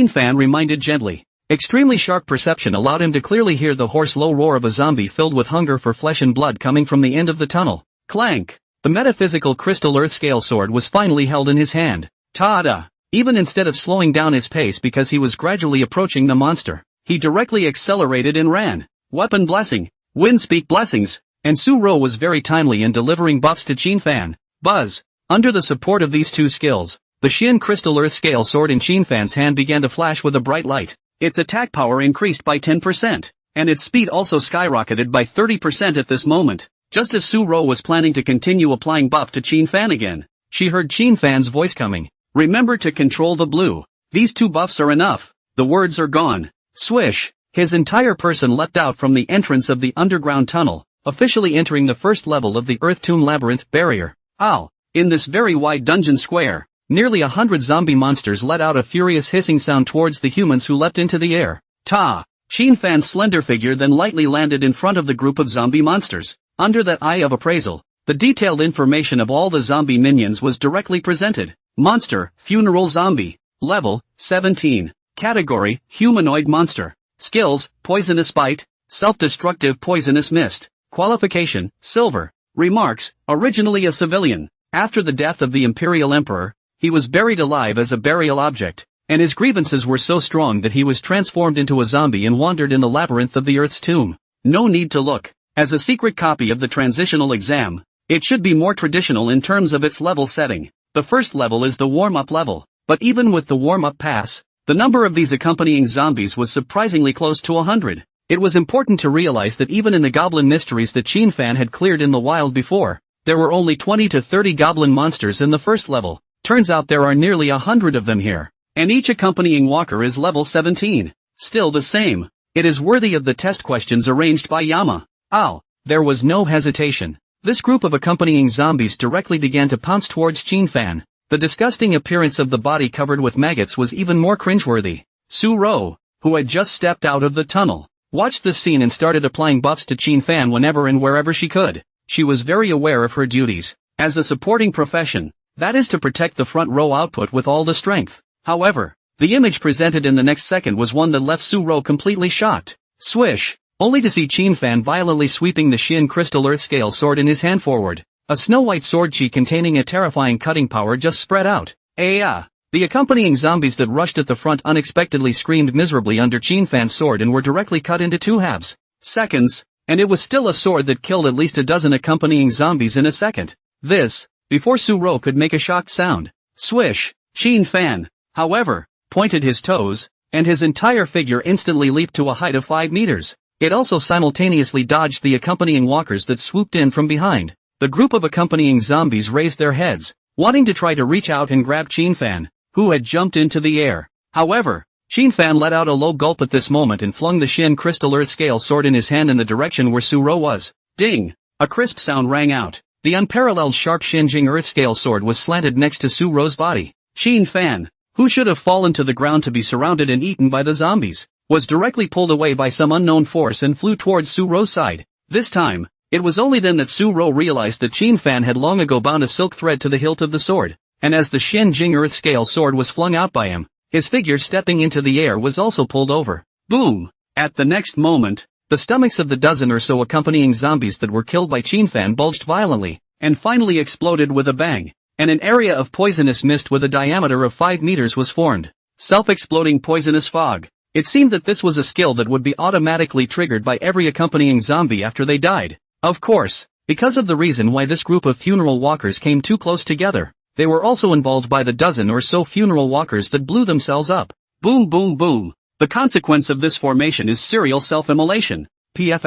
Fan reminded gently. Extremely sharp perception allowed him to clearly hear the hoarse low roar of a zombie filled with hunger for flesh and blood coming from the end of the tunnel. Clank! The metaphysical crystal earth scale sword was finally held in his hand. Ta-da! Even instead of slowing down his pace because he was gradually approaching the monster, he directly accelerated and ran. Weapon blessing, wind speak blessings, and Suro was very timely in delivering buffs to Fan. Buzz! Under the support of these two skills, the Shin Crystal Earth Scale sword in Fan's hand began to flash with a bright light. Its attack power increased by 10%, and its speed also skyrocketed by 30% at this moment. Just as Suro was planning to continue applying buff to Fan again, she heard Fan's voice coming. Remember to control the blue. These two buffs are enough. The words are gone. Swish! His entire person leapt out from the entrance of the underground tunnel, officially entering the first level of the Earth Tomb Labyrinth barrier. Ow! In this very wide dungeon square, nearly 100 zombie monsters let out a furious hissing sound towards the humans who leapt into the air. Ta! Fan's slender figure then lightly landed in front of the group of zombie monsters. Under that eye of appraisal, the detailed information of all the zombie minions was directly presented. Monster, Funeral Zombie. Level, 17. Category, Humanoid Monster. Skills, Poisonous Bite, Self-Destructive Poisonous Mist. Qualification, Silver. Remarks, originally a civilian. After the death of the Imperial Emperor, he was buried alive as a burial object, and his grievances were so strong that he was transformed into a zombie and wandered in the labyrinth of the Earth's tomb. No need to look. As a secret copy of the transitional exam, it should be more traditional in terms of its level setting. The first level is the warm-up level, but even with the warm-up pass, the number of these accompanying zombies was surprisingly close to 100. It was important to realize that even in the goblin mysteries that Fan had cleared in the wild before, there were only 20 to 30 goblin monsters in the first level. Turns out there are nearly 100 of them here, and each accompanying walker is level 17. Still the same. It is worthy of the test questions arranged by Yama. Ow! There was no hesitation. This group of accompanying zombies directly began to pounce towards Fan. The disgusting appearance of the body covered with maggots was even more cringeworthy. Suro, who had just stepped out of the tunnel, watched this scene and started applying buffs to Fan whenever and wherever she could. She was very aware of her duties as a supporting profession, that is to protect the front row output with all the strength. However, the image presented in the next second was one that left Suro completely shocked. Swish! Only to see Fan violently sweeping the Shin Crystal Earth Scale sword in his hand forward. A snow-white sword chi containing a terrifying cutting power just spread out. The accompanying zombies that rushed at the front unexpectedly screamed miserably under Fan's sword and were directly cut into two halves. Seconds, and it was still a sword that killed at least a dozen accompanying zombies in a second. This, before Suro could make a shocked sound. Swish! Fan, however, pointed his toes, and his entire figure instantly leaped to a height of 5 meters. It also simultaneously dodged the accompanying walkers that swooped in from behind. The group of accompanying zombies raised their heads, wanting to try to reach out and grab Fan, who had jumped into the air. However, Fan let out a low gulp at this moment and flung the Shin Crystal Earth Scale sword in his hand in the direction where Suro was. Ding! A crisp sound rang out. The unparalleled sharp Shinjing Earth-scale sword was slanted next to Su-Ro's body. Qin Fan, who should have fallen to the ground to be surrounded and eaten by the zombies, was directly pulled away by some unknown force and flew towards Su-Ro's side. This time, it was only then that Su-Ro realized that Qin Fan had long ago bound a silk thread to the hilt of the sword, and as the Shinjing Earth-scale sword was flung out by him, his figure stepping into the air was also pulled over. Boom! At the next moment, the stomachs of the dozen or so accompanying zombies that were killed by Qin Fan bulged violently, and finally exploded with a bang, and an area of poisonous mist with a diameter of 5 meters was formed. Self-exploding poisonous fog. It seemed that this was a skill that would be automatically triggered by every accompanying zombie after they died. Of course, because of the reason why this group of funeral walkers came too close together, they were also involved by the dozen or so funeral walkers that blew themselves up. Boom boom boom. The consequence of this formation is serial self-immolation. A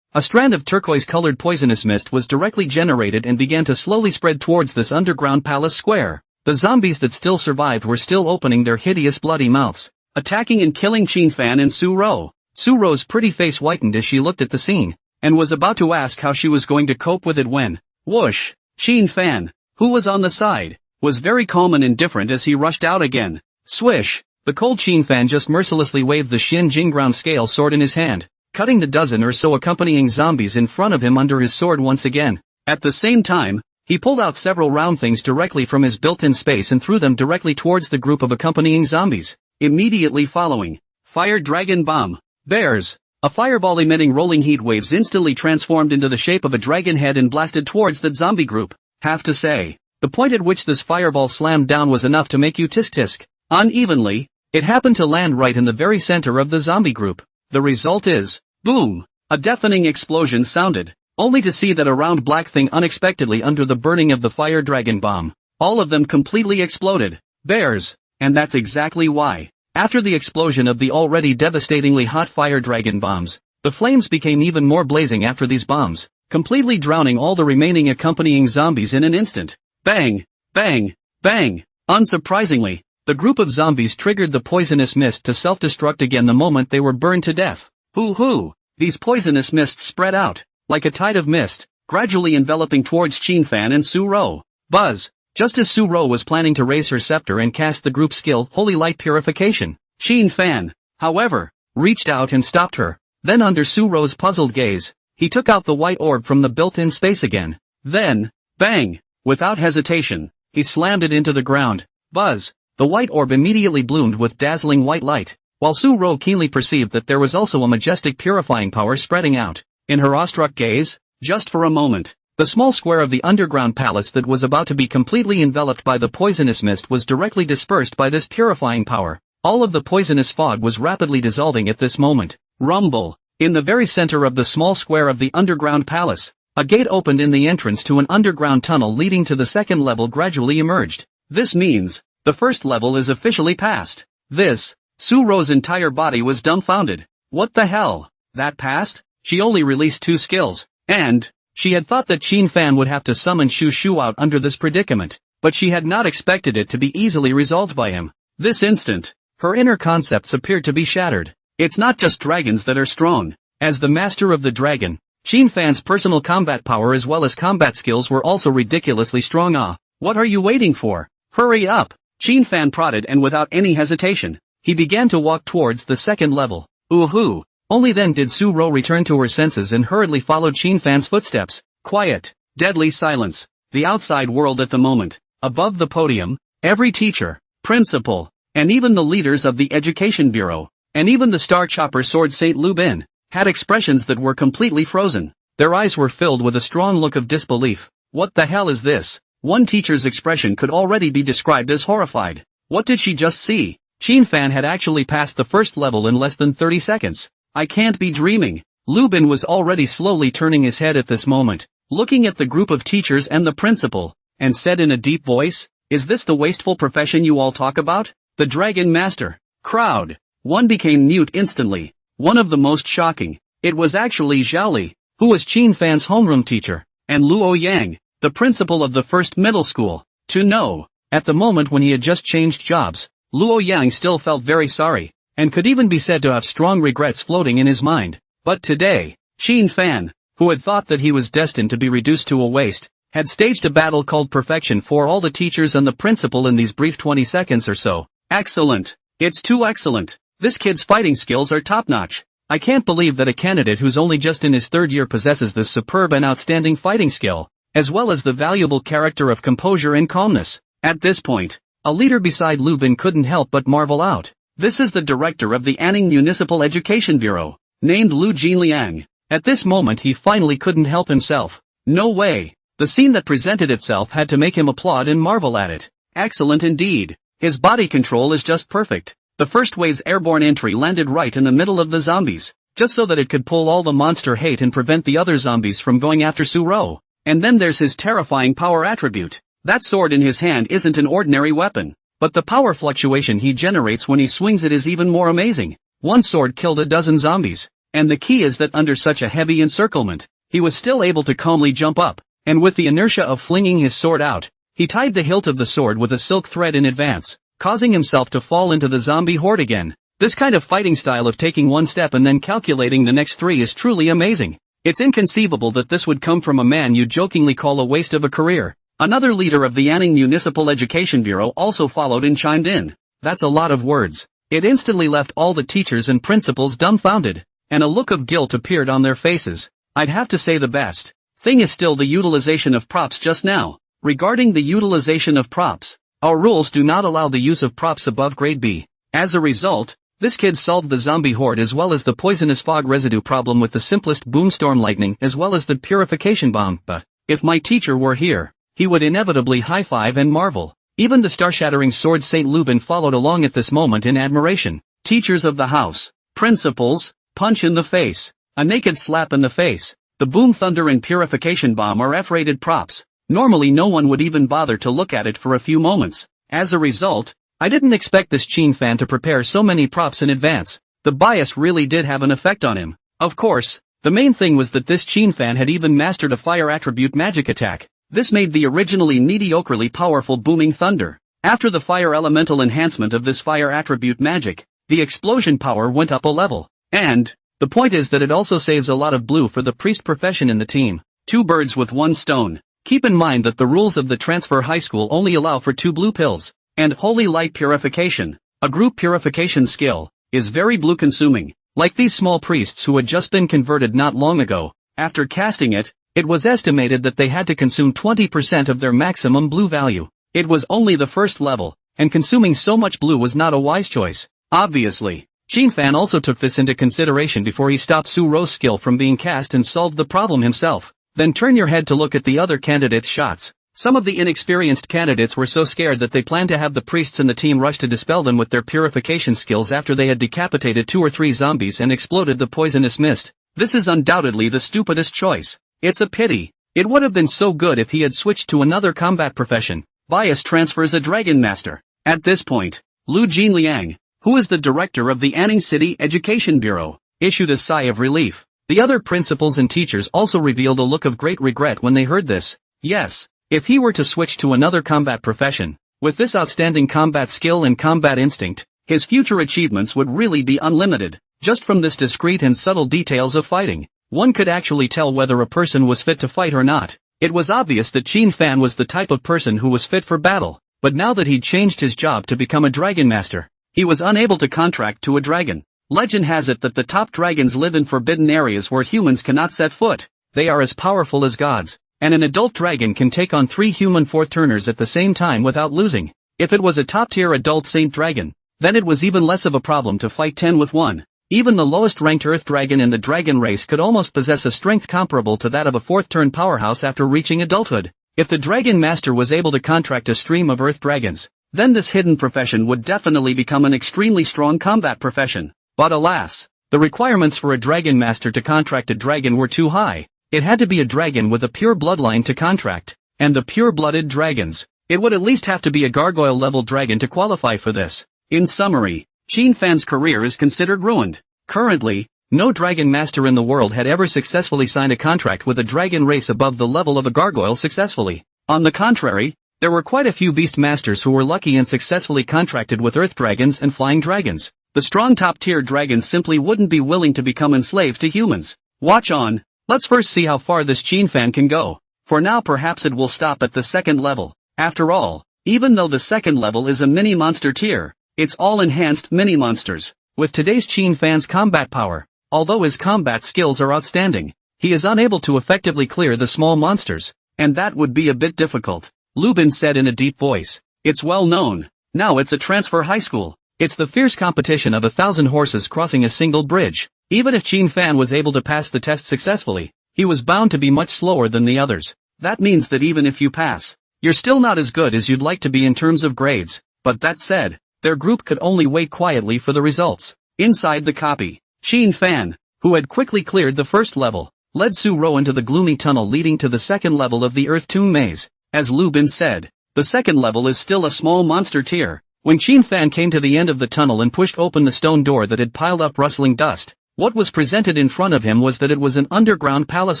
strand of turquoise-colored poisonous mist was directly generated and began to slowly spread towards this underground palace square. The zombies that still survived were still opening their hideous bloody mouths, attacking and killing Qin Fan and Su-Ro. Su-Ro's pretty face whitened as she looked at the scene, and was about to ask how she was going to cope with it when, whoosh, Qin Fan, who was on the side, was very calm and indifferent as he rushed out again. Swish! The cold Qin Fan just mercilessly waved the Shinjing ground scale sword in his hand, cutting the dozen or so accompanying zombies in front of him under his sword once again. At the same time, he pulled out several round things directly from his built-in space and threw them directly towards the group of accompanying zombies. Immediately following, Fire Dragon Bomb. Bears! A fireball emitting rolling heat waves instantly transformed into the shape of a dragon head and blasted towards that zombie group. Have to say, the point at which this fireball slammed down was enough to make you tisk-tisk. Unevenly, it happened to land right in the very center of the zombie group. The result is, boom! A deafening explosion sounded, only to see that a round black thing unexpectedly under the burning of the fire dragon bomb. All of them completely exploded. Bears! And that's exactly why. After the explosion of the already devastatingly hot fire dragon bombs, the flames became even more blazing after these bombs, completely drowning all the remaining accompanying zombies in an instant. Bang! Bang! Bang! Unsurprisingly, the group of zombies triggered the poisonous mist to self-destruct again the moment they were burned to death. Hoo-hoo! These poisonous mists spread out, like a tide of mist, gradually enveloping towards Qin Fan and Su-Ro. Buzz! Just as Su-Ro was planning to raise her scepter and cast the group skill Holy Light Purification, Qin Fan, however, reached out and stopped her. Then under Su-Ro's puzzled gaze, he took out the white orb from the built-in space again. Then, bang! Without hesitation, he slammed it into the ground. Buzz! The white orb immediately bloomed with dazzling white light, while Su-Ro keenly perceived that there was also a majestic purifying power spreading out. In her awestruck gaze, just for a moment, the small square of the underground palace that was about to be completely enveloped by the poisonous mist was directly dispersed by this purifying power. All of the poisonous fog was rapidly dissolving at this moment. Rumble! In the very center of the small square of the underground palace, a gate opened in the entrance to an underground tunnel leading to the second level gradually emerged. This means, the first level is officially passed. This, Su-Ro's entire body was dumbfounded. What the hell? That passed? She only released 2 skills, and she had thought that Qin Fan would have to summon Shu out under this predicament, but she had not expected it to be easily resolved by him. This instant, her inner concepts appeared to be shattered. It's not just dragons that are strong. As the master of the dragon, Qin Fan's personal combat power as well as combat skills were also ridiculously strong. What are you waiting for? Hurry up! Qin Fan prodded, and without any hesitation, he began to walk towards the second level. Ooh-hoo! Only then did Su-Ro return to her senses and hurriedly followed Qin Fan's footsteps. Quiet, deadly silence. The outside world at the moment. Above the podium, every teacher, principal, and even the leaders of the Education Bureau, and even the Star Chopper Sword Saint Lubin, had expressions that were completely frozen. Their eyes were filled with a strong look of disbelief. What the hell is this? One teacher's expression could already be described as horrified. What did she just see? Qin Fan had actually passed the first level in less than 30 seconds. I can't be dreaming. Lubin was already slowly turning his head at this moment, looking at the group of teachers and the principal, and said in a deep voice, "Is this the wasteful profession you all talk about? The Dragon Master?" Crowd. One became mute instantly. One of the most shocking. It was actually Zhaoli, who was Qin Fan's homeroom teacher, and Luo Yang, the principal of the first middle school. To know, at the moment when he had just changed jobs, Luo Yang still felt very sorry, and could even be said to have strong regrets floating in his mind. But today, Qin Fan, who had thought that he was destined to be reduced to a waste, had staged a battle called perfection for all the teachers and the principal in these brief 20 seconds or so. Excellent. It's too excellent. This kid's fighting skills are top-notch. I can't believe that a candidate who's only just in his third year possesses this superb and outstanding fighting skill, as well as the valuable character of composure and calmness. At this point, a leader beside Lu Bin couldn't help but marvel out. This is the director of the Anning Municipal Education Bureau, named Lu Jinliang. At this moment he finally couldn't help himself. No way. The scene that presented itself had to make him applaud and marvel at it. Excellent indeed. His body control is just perfect. The first wave's airborne entry landed right in the middle of the zombies, just so that it could pull all the monster hate and prevent the other zombies from going after Suro. And then there's his terrifying power attribute. That sword in his hand isn't an ordinary weapon, but the power fluctuation he generates when he swings it is even more amazing. One sword killed a dozen zombies. And the key is that under such a heavy encirclement, he was still able to calmly jump up, and with the inertia of flinging his sword out, he tied the hilt of the sword with a silk thread in advance, causing himself to fall into the zombie horde again. This kind of fighting style of taking one step and then calculating the next three is truly amazing. It's inconceivable that this would come from a man you jokingly call a waste of a career. Another leader of the Anning Municipal Education Bureau also followed and chimed in. That's a lot of words. It instantly left all the teachers and principals dumbfounded, and a look of guilt appeared on their faces. I'd have to say the best thing is still the utilization of props just now. Regarding the utilization of props, our rules do not allow the use of props above grade B. As a result, this kid solved the zombie horde as well as the poisonous fog residue problem with the simplest boomstorm lightning as well as the purification bomb. But if my teacher were here, he would inevitably high-five and marvel. Even the star-shattering sword Saint Lubin followed along at this moment in admiration. Teachers of the house, principals, punch in the face, a naked slap in the face. The boom thunder and purification bomb are F-rated props. Normally no one would even bother to look at it for a few moments. As a result, I didn't expect this Qin fan to prepare so many props in advance. The bias really did have an effect on him. Of course, the main thing was that this Qin fan had even mastered a fire attribute magic attack. This made the originally mediocrely powerful booming thunder. After the fire elemental enhancement of this fire attribute magic, the explosion power went up a level. And the point is that it also saves a lot of blue for the priest profession in the team. Two birds with one stone. Keep in mind that the rules of the transfer high school only allow for 2 blue pills. And holy light purification, a group purification skill, is very blue consuming. Like these small priests who had just been converted not long ago, after casting it, it was estimated that they had to consume 20% of their maximum blue value. It was only the first level, and consuming so much blue was not a wise choice. Obviously, Qin Fan also took this into consideration before he stopped Su Ro's skill from being cast and solved the problem himself. Then turn your head to look at the other candidates' shots. Some of the inexperienced candidates were so scared that they planned to have the priests and the team rush to dispel them with their purification skills after they had decapitated 2 or 3 zombies and exploded the poisonous mist. This is undoubtedly the stupidest choice. It's a pity. It would have been so good if he had switched to another combat profession. Bias transfers a Dragon Master. At this point, Lu Jinliang, who is the director of the Anning City Education Bureau, issued a sigh of relief. The other principals and teachers also revealed a look of great regret when they heard this. Yes, if he were to switch to another combat profession, with this outstanding combat skill and combat instinct, his future achievements would really be unlimited. Just from this discreet and subtle details of fighting, one could actually tell whether a person was fit to fight or not. It was obvious that Qin Fan was the type of person who was fit for battle, but now that he'd changed his job to become a Dragon Master, he was unable to contract to a dragon. Legend has it that the top dragons live in forbidden areas where humans cannot set foot. They are as powerful as gods, and an adult dragon can take on 3 human fourth-turners at the same time without losing. If it was a top-tier adult saint dragon, then it was even less of a problem to fight 10 with 1. Even the lowest-ranked earth dragon in the dragon race could almost possess a strength comparable to that of a fourth-turn powerhouse after reaching adulthood. If the Dragon Master was able to contract a stream of earth dragons, then this hidden profession would definitely become an extremely strong combat profession. But alas, the requirements for a Dragon Master to contract a dragon were too high. It had to be a dragon with a pure bloodline to contract, and the pure-blooded dragons, it would at least have to be a gargoyle-level dragon to qualify for this. In summary, Qin Fan's career is considered ruined. Currently, no Dragon Master in the world had ever successfully signed a contract with a dragon race above the level of a gargoyle successfully. On the contrary, There were quite a few beast masters who were lucky and successfully contracted with earth dragons and flying dragons. The strong top-tier dragons simply wouldn't be willing to become enslaved to humans. Watch on. Let's first see how far this Chin fan can go. For now perhaps it will stop at the second level. After all, even though the second level is a mini-monster tier, it's all enhanced mini-monsters. With today's Chin fan's combat power, although his combat skills are outstanding, he is unable to effectively clear the small monsters, and that would be a bit difficult. Lubin said in a deep voice. It's well known. Now it's a transfer high school. It's the fierce competition of 1,000 horses crossing a single bridge. Even if Chin fan was able to pass the test successfully, he was bound to be much slower than the others. That means that even if you pass, you're still not as good as you'd like to be in terms of grades. But that said, their group could only wait quietly for the results. Inside the copy, Chin fan, who had quickly cleared the first level, led Su-ro into the gloomy tunnel leading to the second level of the Earth Tomb Maze. As Lubin said, the second level is still a small monster tier. When Chin fan came to the end of the tunnel and pushed open the stone door that had piled up rustling dust, what was presented in front of him was that it was an underground palace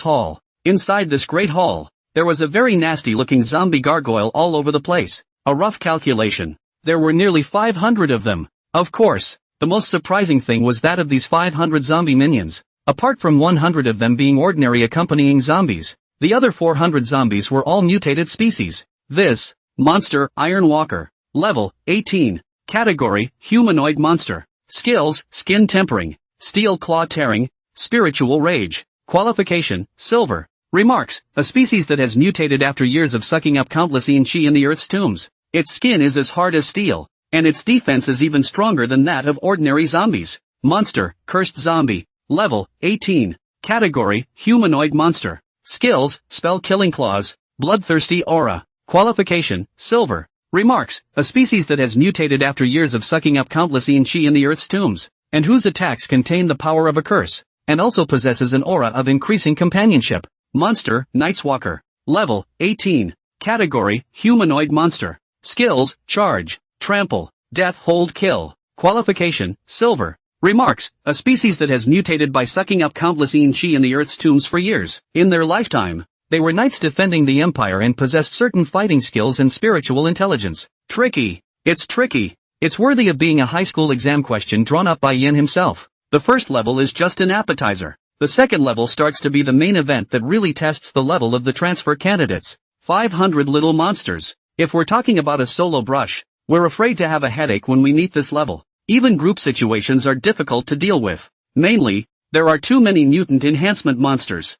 hall. Inside this great hall, there was a very nasty-looking zombie gargoyle all over the place. A rough calculation. There were nearly 500 of them. Of course, the most surprising thing was that of these 500 zombie minions, apart from 100 of them being ordinary accompanying zombies, the other 400 zombies were all mutated species. This monster, Iron Walker. Level, 18. Category, humanoid monster. Skills, skin tempering, steel claw tearing, spiritual rage. Qualification, silver. Remarks, a species that has mutated after years of sucking up countless chi in the Earth's tombs. Its skin is as hard as steel, and its defense is even stronger than that of ordinary zombies. Monster, cursed zombie. Level, 18. Category, humanoid monster. Skills, spell killing claws, bloodthirsty aura. Qualification, silver. Remarks, a species that has mutated after years of sucking up countless chi in the Earth's tombs, and whose attacks contain the power of a curse, and also possesses an aura of increasing companionship. Monster, Night's Walker. Level, 18. Category, humanoid monster. Skills, charge, trample, death hold kill. Qualification, silver. Remarks, a species that has mutated by sucking up countless chi in the Earth's tombs for years. In their lifetime, they were knights defending the empire and possessed certain fighting skills and spiritual intelligence. Tricky. It's tricky. It's worthy of being a high school exam question drawn up by Yin himself. The first level is just an appetizer. The second level starts to be the main event that really tests the level of the transfer candidates. 500 little monsters. If we're talking about a solo brush, we're afraid to have a headache when we meet this level. Even group situations are difficult to deal with. Mainly, there are too many mutant enhancement monsters.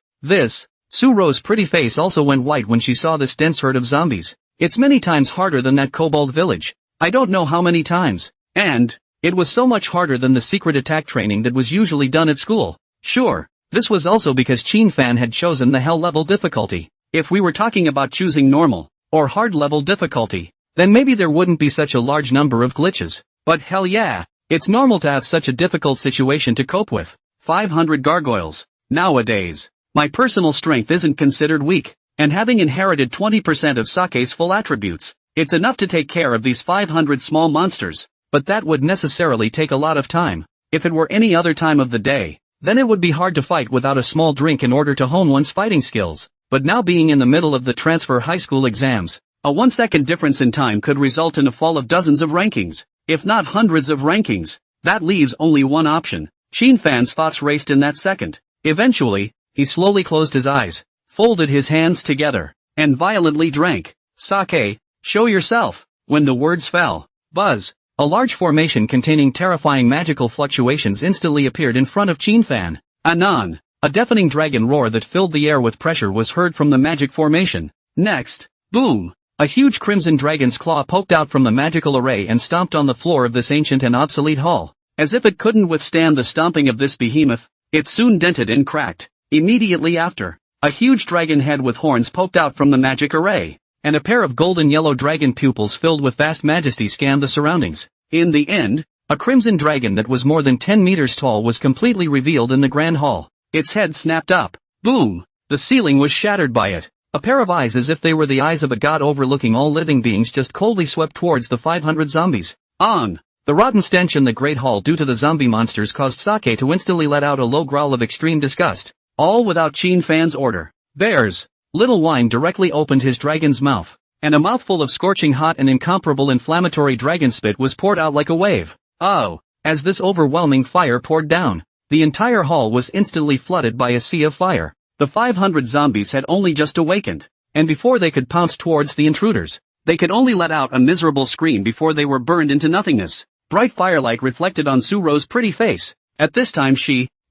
Su-ro's pretty face also went white when she saw this dense herd of zombies. It's many times harder than that kobold village. I don't know how many times. And it was so much harder than the secret attack training that was usually done at school. Sure, this was also because Chin fan had chosen the hell level difficulty. If we were talking about choosing normal or hard level difficulty, then maybe there wouldn't be such a large number of glitches. But hell yeah, it's normal to have such a difficult situation to cope with. 500 gargoyles. Nowadays, my personal strength isn't considered weak, and having inherited 20% of Sake's full attributes, it's enough to take care of these 500 small monsters, but that would necessarily take a lot of time. If it were any other time of the day, then it would be hard to fight without a small drink in order to hone one's fighting skills. But now being in the middle of the transfer high school exams, a 1-second difference in time could result in a fall of dozens of rankings, if not hundreds of rankings. That leaves only one option. Chin fan's thoughts raced in that second. Eventually, he slowly closed his eyes, folded his hands together, and violently drank. Sake, show yourself. When the words fell, buzz, a large formation containing terrifying magical fluctuations instantly appeared in front of Chin fan. Anon, a deafening dragon roar that filled the air with pressure was heard from the magic formation. Next, boom, a huge crimson dragon's claw poked out from the magical array and stomped on the floor of this ancient and obsolete hall. As if it couldn't withstand the stomping of this behemoth, it soon dented and cracked. Immediately after, a huge dragon head with horns poked out from the magic array, and a pair of golden yellow dragon pupils filled with vast majesty scanned the surroundings. In the end, a crimson dragon that was more than 10 meters tall was completely revealed in the grand hall. Its head snapped up. Boom! The ceiling was shattered by it. A pair of eyes as if they were the eyes of a god overlooking all living beings just coldly swept towards the 500 zombies. On! The rotten stench in the great hall due to the zombie monsters caused Sake to instantly let out a low growl of extreme disgust. All without Chin fan's order. Bears! Little Wine directly opened his dragon's mouth. and a mouthful of scorching hot and incomparable inflammatory dragon spit was poured out like a wave. Oh! As this overwhelming fire poured down, the entire hall was instantly flooded by a sea of fire. The 500 zombies had only just awakened, and before they could pounce towards the intruders, they could only let out a miserable scream before they were burned into nothingness. Bright firelight reflected on Suro's pretty face. At this time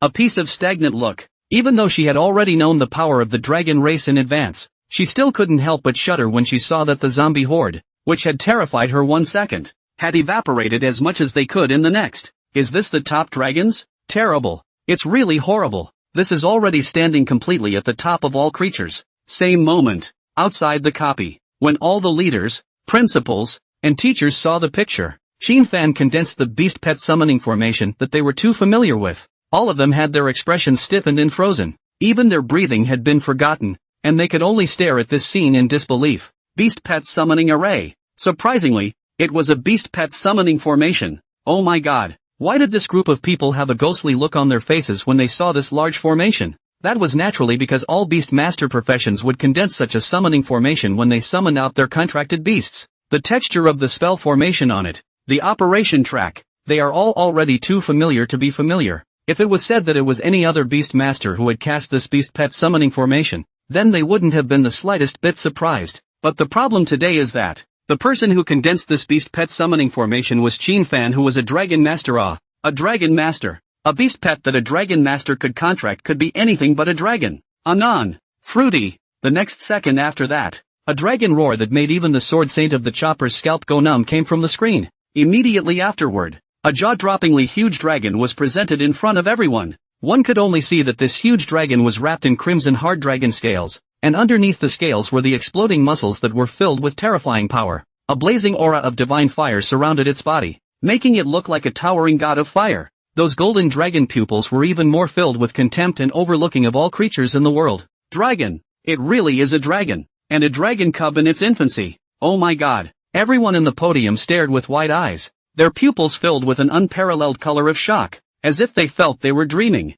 a piece of stagnant look. Even though she had already known the power of the dragon race in advance, she still couldn't help but shudder when she saw that the zombie horde, which had terrified her 1 second, had evaporated as much as they could in the next. Is this the top dragons? Terrible. It's really horrible. This is already standing completely at the top of all creatures. Same moment, outside the copy, when all the leaders, principals, and teachers saw the picture, Qin Fan condensed the beast pet summoning formation that they were too familiar with. All of them had their expressions stiffened and frozen. Even their breathing had been forgotten, and they could only stare at this scene in disbelief. Beast pet summoning array. Surprisingly, it was a beast pet summoning formation. Oh my god. Why did this group of people have a ghostly look on their faces when they saw this large formation? That was naturally because all beast master professions would condense such a summoning formation when they summoned out their contracted beasts. The texture of the spell formation on it, the operation track, they are all already too familiar to be familiar. If it was said that it was any other beast master who had cast this beast pet summoning formation, then they wouldn't have been the slightest bit surprised. But the problem today is that the person who condensed this beast pet summoning formation was Qin Fan, who was a dragon master. A dragon master. A beast pet that a dragon master could contract could be anything but a dragon. Anon. Fruity. The next second after that, a dragon roar that made even the sword saint of the chopper's scalp go numb came from the screen. Immediately afterward, a jaw-droppingly huge dragon was presented in front of everyone. One could only see that this huge dragon was wrapped in crimson hard dragon scales, and underneath the scales were the exploding muscles that were filled with terrifying power. A blazing aura of divine fire surrounded its body, making it look like a towering god of fire. Those golden dragon pupils were even more filled with contempt and overlooking of all creatures in the world. Dragon! It really is a dragon, and a dragon cub in its infancy. Oh my god. Everyone in the podium stared with wide eyes, their pupils filled with an unparalleled color of shock, as if they felt they were dreaming.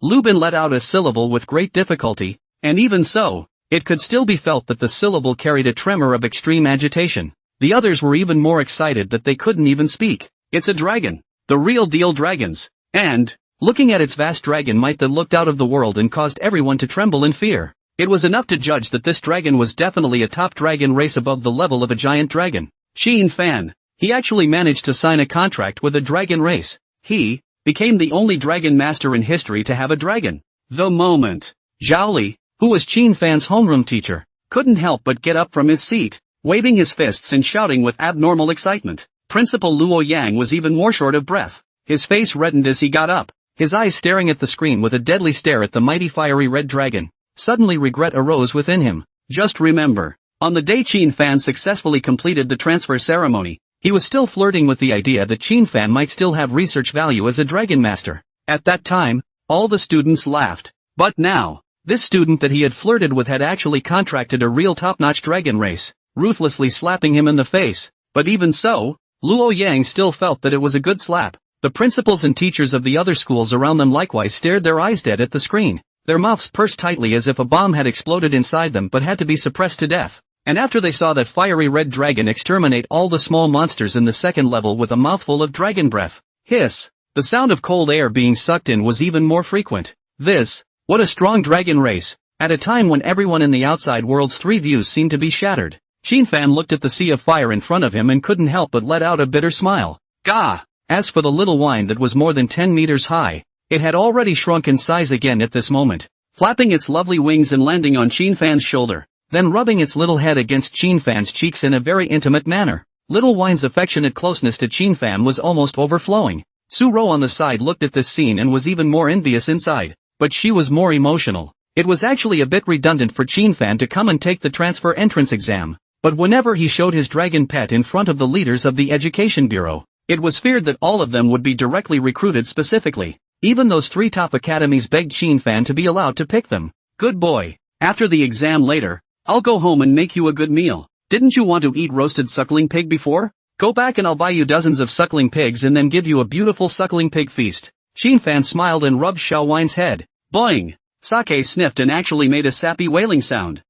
Lubin let out a syllable with great difficulty, and even so, it could still be felt that the syllable carried a tremor of extreme agitation. The others were even more excited that they couldn't even speak. It's a dragon. The real deal dragons. And, looking at its vast dragon might that looked out of the world and caused everyone to tremble in fear. It was enough to judge that this dragon was definitely a top dragon race above the level of a giant dragon. Qin Fan. He actually managed to sign a contract with a dragon race. He became the only dragon master in history to have a dragon. The moment Zhao Li, who was Qin Fan's homeroom teacher, couldn't help but get up from his seat, waving his fists and shouting with abnormal excitement. Principal Luo Yang was even more short of breath. His face reddened as he got up, his eyes staring at the screen with a deadly stare at the mighty fiery red dragon. Suddenly regret arose within him. Just remember, on the day Qin Fan successfully completed the transfer ceremony, he was still flirting with the idea that Qin Fan might still have research value as a dragon master. At that time, all the students laughed. But now, this student that he had flirted with had actually contracted a real top-notch dragon race, ruthlessly slapping him in the face. But even so, Luo Yang still felt that it was a good slap. The principals and teachers of the other schools around them likewise stared their eyes dead at the screen, their mouths pursed tightly as if a bomb had exploded inside them but had to be suppressed to death. And after they saw that fiery red dragon exterminate all the small monsters in the second level with a mouthful of dragon breath, hiss, the sound of cold air being sucked in was even more frequent. What a strong dragon race, at a time when everyone in the outside world's three views seemed to be shattered. Qin Fan looked at the sea of fire in front of him and couldn't help but let out a bitter smile. Gah! As for the little wine that was more than 10 meters high, it had already shrunk in size again at this moment, flapping its lovely wings and landing on Qin Fan's shoulder, then rubbing its little head against Qin Fan's cheeks in a very intimate manner. Little wine's affectionate closeness to Qin Fan was almost overflowing. Su Ro on the side looked at this scene and was even more envious inside, but she was more emotional. It was actually a bit redundant for Qin Fan to come and take the transfer entrance exam. But whenever he showed his dragon pet in front of the leaders of the Education Bureau, it was feared that all of them would be directly recruited specifically. Even those 3 top academies begged Qin Fan to be allowed to pick them. Good boy. After the exam later, I'll go home and make you a good meal. Didn't you want to eat roasted suckling pig before? Go back and I'll buy you dozens of suckling pigs and then give you a beautiful suckling pig feast. Qin Fan smiled and rubbed Xiao Wine's head. Boing! Sake sniffed and actually made a sappy wailing sound.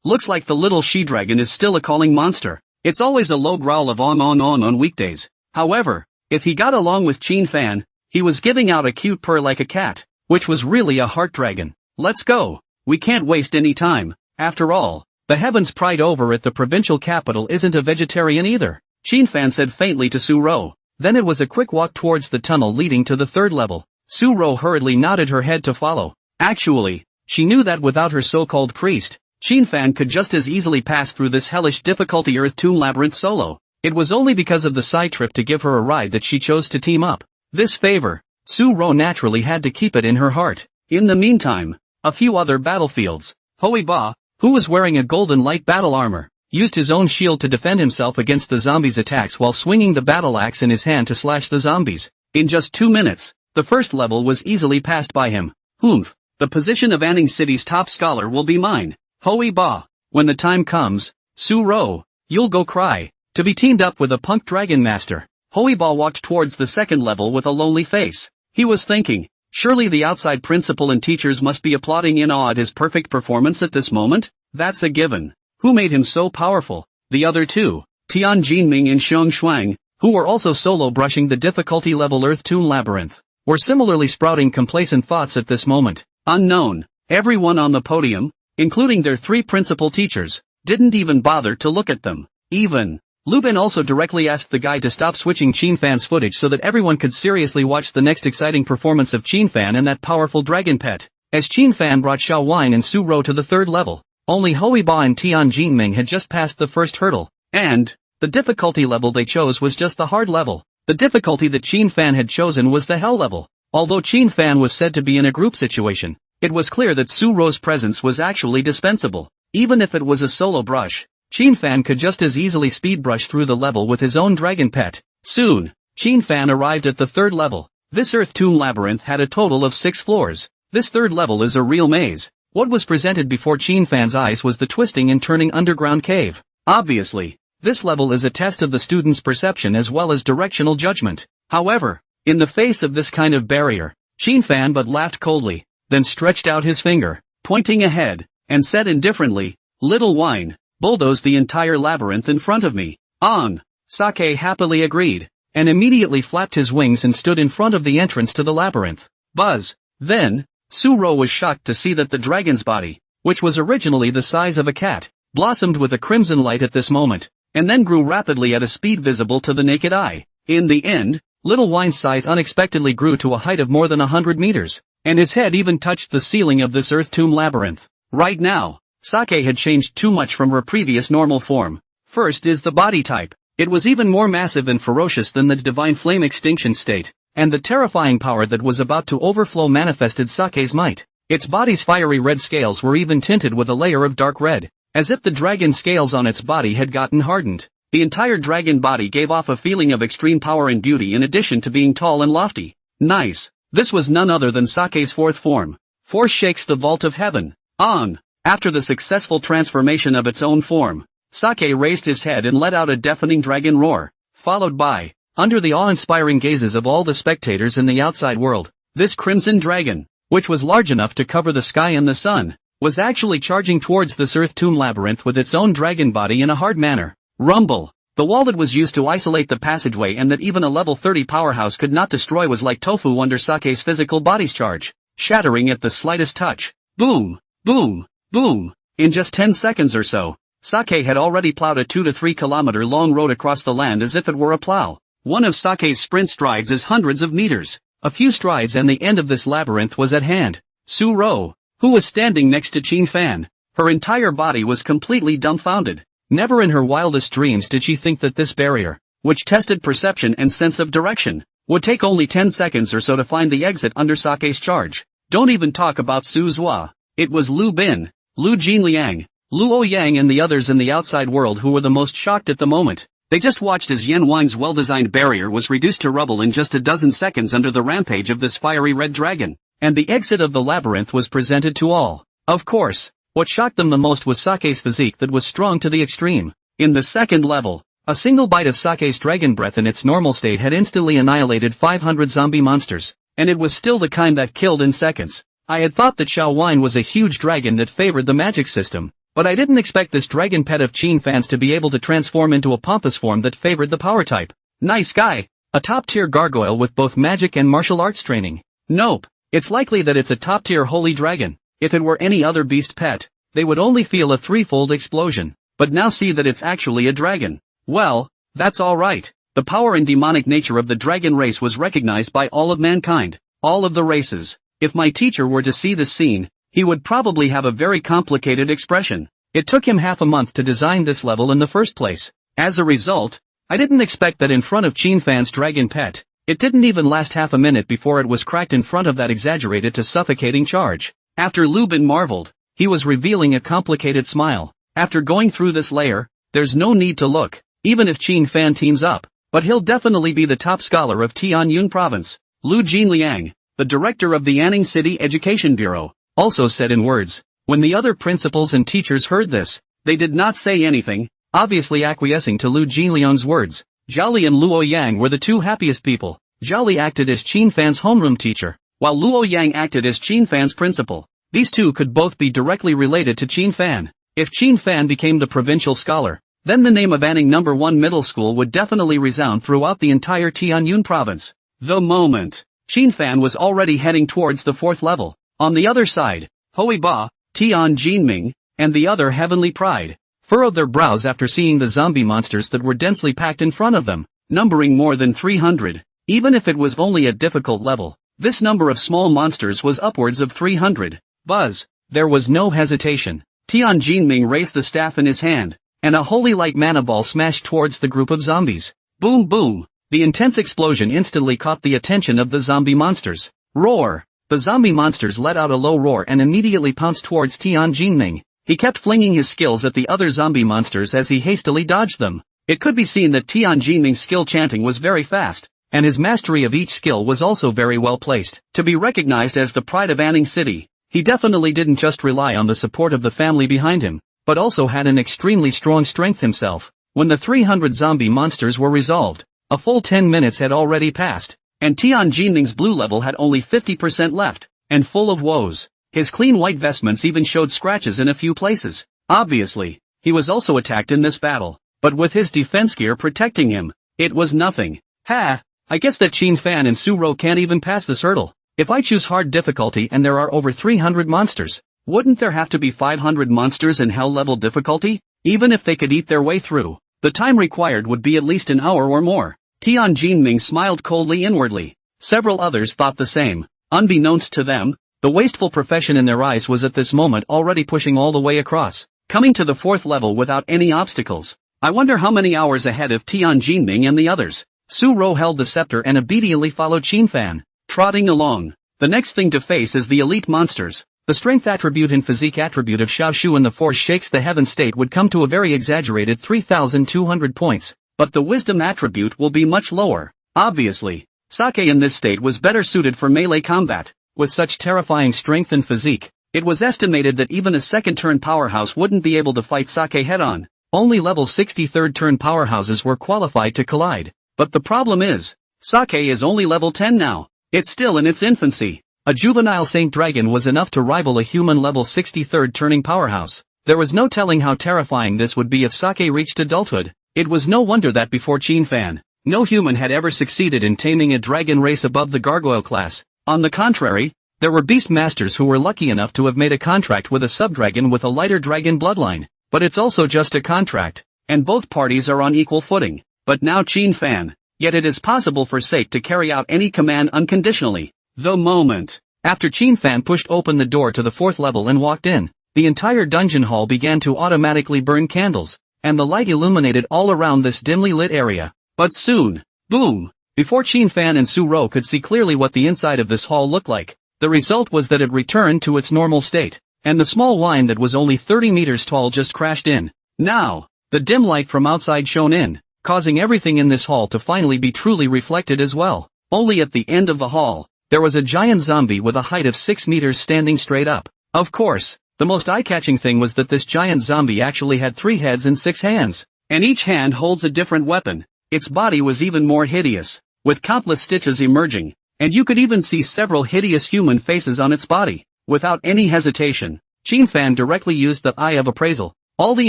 Looks like the little she-dragon is still a calling monster. It's always a low growl of on weekdays. However, if he got along with Qin Fan, he was giving out a cute purr like a cat, which was really a heart dragon. Let's go. We can't waste any time. After all, the heavens pride over at the provincial capital isn't a vegetarian either. Qin Fan said faintly to Su Ro. Then it was a quick walk towards the tunnel leading to the third level. Su Ro hurriedly nodded her head to follow. Actually, she knew that without her so-called priest, Qin Fan could just as easily pass through this hellish difficulty Earth Tomb Labyrinth solo. It was only because of the side trip to give her a ride that she chose to team up. This favor, Su Ro naturally had to keep it in her heart. In the meantime, a few other battlefields. Hui Ba, who was wearing a golden light battle armor, used his own shield to defend himself against the zombies' attacks while swinging the battle axe in his hand to slash the zombies. In just 2 minutes, the first level was easily passed by him. Humph, the position of Anning City's top scholar will be mine. Hui Ba, when the time comes, Su Ro, you'll go cry. To be teamed up with a punk dragon master. Hui Ba walked towards the second level with a lonely face. He was thinking, surely the outside principal and teachers must be applauding in awe at his perfect performance at this moment? That's a given. Who made him so powerful? The other two, Tian Jinming and Xiong Shuang, who were also solo brushing the difficulty level Earth Tomb Labyrinth, were similarly sprouting complacent thoughts at this moment. Unknown. Everyone on the podium, including their 3 principal teachers, didn't even bother to look at them. Even Lu Ben also directly asked the guy to stop switching Qin Fan's footage so that everyone could seriously watch the next exciting performance of Qin Fan and that powerful dragon pet. As Qin Fan brought Xiao Wine and Su Ro to the third level, only Hui Ba and Tian Jinming had just passed the first hurdle, and the difficulty level they chose was just the hard level. The difficulty that Qin Fan had chosen was the hell level. Although Qin Fan was said to be in a group situation, it was clear that Su Ro's presence was actually dispensable. Even if it was a solo brush, Qin Fan could just as easily speed brush through the level with his own dragon pet. Soon, Qin Fan arrived at the third level. This Earth Tomb Labyrinth had a total of 6 floors. This third level is a real maze. What was presented before Qin Fan's eyes was the twisting and turning underground cave. Obviously, this level is a test of the student's perception as well as directional judgment. However, in the face of this kind of barrier, Qin Fan but laughed coldly, then stretched out his finger, pointing ahead, and said indifferently, "Little wine, bulldoze the entire labyrinth in front of me." On. Sake happily agreed, and immediately flapped his wings and stood in front of the entrance to the labyrinth. Buzz. Then, Su Ro was shocked to see that the dragon's body, which was originally the size of a cat, blossomed with a crimson light at this moment, and then grew rapidly at a speed visible to the naked eye. In the end, Little Wine's size unexpectedly grew to a height of more than 100 meters, and his head even touched the ceiling of this Earth Tomb Labyrinth. Right now, Sake had changed too much from her previous normal form. First is the body type. It was even more massive and ferocious than the Divine Flame Extinction state, and the terrifying power that was about to overflow manifested Sake's might. Its body's fiery red scales were even tinted with a layer of dark red, as if the dragon scales on its body had gotten hardened. The entire dragon body gave off a feeling of extreme power and beauty in addition to being tall and lofty. Nice. This was none other than Sake's fourth form. Force shakes the vault of heaven. On. After the successful transformation of its own form, Sake raised his head and let out a deafening dragon roar, followed by, under the awe-inspiring gazes of all the spectators in the outside world, this crimson dragon, which was large enough to cover the sky and the sun, was actually charging towards this Earth Tomb Labyrinth with its own dragon body in a hard manner. Rumble. The wall that was used to isolate the passageway and that even a level 30 powerhouse could not destroy was like tofu under Sake's physical body's charge, shattering at the slightest touch. Boom, boom, boom. In just 10 seconds or so, Sake had already plowed a 2 to 3 kilometer long road across the land as if it were a plow. One of Sake's sprint strides is hundreds of meters. A few strides and the end of this labyrinth was at hand. Su Ro, who was standing next to Qin Fan, her entire body was completely dumbfounded. Never in her wildest dreams did she think that this barrier, which tested perception and sense of direction, would take only 10 seconds or so to find the exit under Sake's charge. Don't even talk about Su Zhua. It was Lu Bin, Lu Jinliang, Lu Ouyang and the others in the outside world who were the most shocked at the moment. They just watched as Yen Wang's well-designed barrier was reduced to rubble in just a dozen seconds under the rampage of this fiery red dragon, and the exit of the labyrinth was presented to all. Of course, what shocked them the most was Sake's physique that was strong to the extreme. In the second level, a single bite of Sake's dragon breath in its normal state had instantly annihilated 500 zombie monsters, and it was still the kind that killed in seconds. I had thought that Xiao Wine was a huge dragon that favored the magic system, But I didn't expect this dragon pet of Chin fans to be able to transform into a pompous form that favored the power type. Nice guy. A top-tier gargoyle with both magic and martial arts training. Nope. It's likely that it's a top-tier holy dragon. If it were any other beast pet, they would only feel a threefold explosion. But now see that it's actually a dragon. Well, that's alright. The power and demonic nature of the dragon race was recognized by all of mankind. All of the races. If my teacher were to see this scene, he would probably have a very complicated expression. It took him half a month to design this level in the first place. As a result, I didn't expect that in front of Chin fan's dragon pet. It didn't even last half a minute before it was cracked in front of that exaggerated to suffocating charge. After Lubin marveled, he was revealing a complicated smile. After going through this layer, there's no need to look, even if Chin fan teams up. But he'll definitely be the top scholar of Tianyun province. Lu Jinliang, the director of the Anning City Education Bureau, also said in words. When the other principals and teachers heard this, they did not say anything, obviously acquiescing to Lu Jinliang's words. Zhali and Luo Yang were the two happiest people. Zhali acted as Chin fan's homeroom teacher, while Luo Yang acted as Chin fan's principal. These two could both be directly related to Chin fan. If Chin fan became the provincial scholar, then the name of Anning No. 1 Middle School would definitely resound throughout the entire Tianyun province. The moment. Chin fan was already heading towards the 4th level. On the other side, Hui Ba, Tian Jinming, and the other Heavenly Pride, furrowed their brows after seeing the zombie monsters that were densely packed in front of them, numbering more than 300. Even if it was only a difficult level, this number of small monsters was upwards of 300. Buzz. There was no hesitation. Tian Jinming raised the staff in his hand, and a holy light mana ball smashed towards the group of zombies. Boom boom. The intense explosion instantly caught the attention of the zombie monsters. Roar. The zombie monsters let out a low roar and immediately pounced towards Tian Jinming. He kept flinging his skills at the other zombie monsters as he hastily dodged them. It could be seen that Tian Jinming's skill chanting was very fast, and his mastery of each skill was also very well placed. To be recognized as the pride of Anning City, he definitely didn't just rely on the support of the family behind him, but also had an extremely strong strength himself. When the 300 zombie monsters were resolved, a full 10 minutes had already passed, and Tian Jinming's blue level had only 50% left, and full of woes. His clean white vestments even showed scratches in a few places. Obviously, he was also attacked in this battle, but with his defense gear protecting him, it was nothing. Ha! I guess that Chin fan and Su Ro can't even pass this hurdle. If I choose hard difficulty and there are over 300 monsters, wouldn't there have to be 500 monsters in hell level difficulty? Even if they could eat their way through, the time required would be at least an hour or more. Tian Jinming smiled coldly inwardly. Several others thought the same. Unbeknownst to them, the wasteful profession in their eyes was at this moment already pushing all the way across, coming to the 4th level without any obstacles. I wonder how many hours ahead of Tian Jinming and the others. Su Ro held the scepter and obediently followed Chin fan, trotting along. The next thing to face is the elite monsters. The strength attribute and physique attribute of Xiao Shu and the force shakes the heaven state would come to a very exaggerated 3,200 points, but the wisdom attribute will be much lower. Obviously, Sake in this state was better suited for melee combat. With such terrifying strength and physique, it was estimated that even a second-turn powerhouse wouldn't be able to fight Sake head-on. Only level 60 third-turn powerhouses were qualified to collide. But the problem is, Sake is only level 10 now. It's still in its infancy. A juvenile Saint Dragon was enough to rival a human level 60 third-turning powerhouse. There was no telling how terrifying this would be if Sake reached adulthood. It was no wonder that before Chin fan, no human had ever succeeded in taming a dragon race above the gargoyle class. On the contrary, there were beast masters who were lucky enough to have made a contract with a subdragon with a lighter dragon bloodline. But it's also just a contract, and both parties are on equal footing. But now Chin fan, yet it is possible for Sake to carry out any command unconditionally. The moment. After Chin fan pushed open the door to the 4th level and walked in, the entire dungeon hall began to automatically burn candles, and the light illuminated all around this dimly lit area. But soon, boom! Before Chin fan and Su Ro could see clearly what the inside of this hall looked like, the result was that it returned to its normal state, and the small wine that was only 30 meters tall just crashed in. Now, the dim light from outside shone in, causing everything in this hall to finally be truly reflected as well. Only at the end of the hall, there was a giant zombie with a height of 6 meters standing straight up. Of course, the most eye-catching thing was that this giant zombie actually had 3 heads and 6 hands, and each hand holds a different weapon. Its body was even more hideous, with countless stitches emerging, and you could even see several hideous human faces on its body. Without any hesitation, Qin Fan directly used the eye of appraisal. All the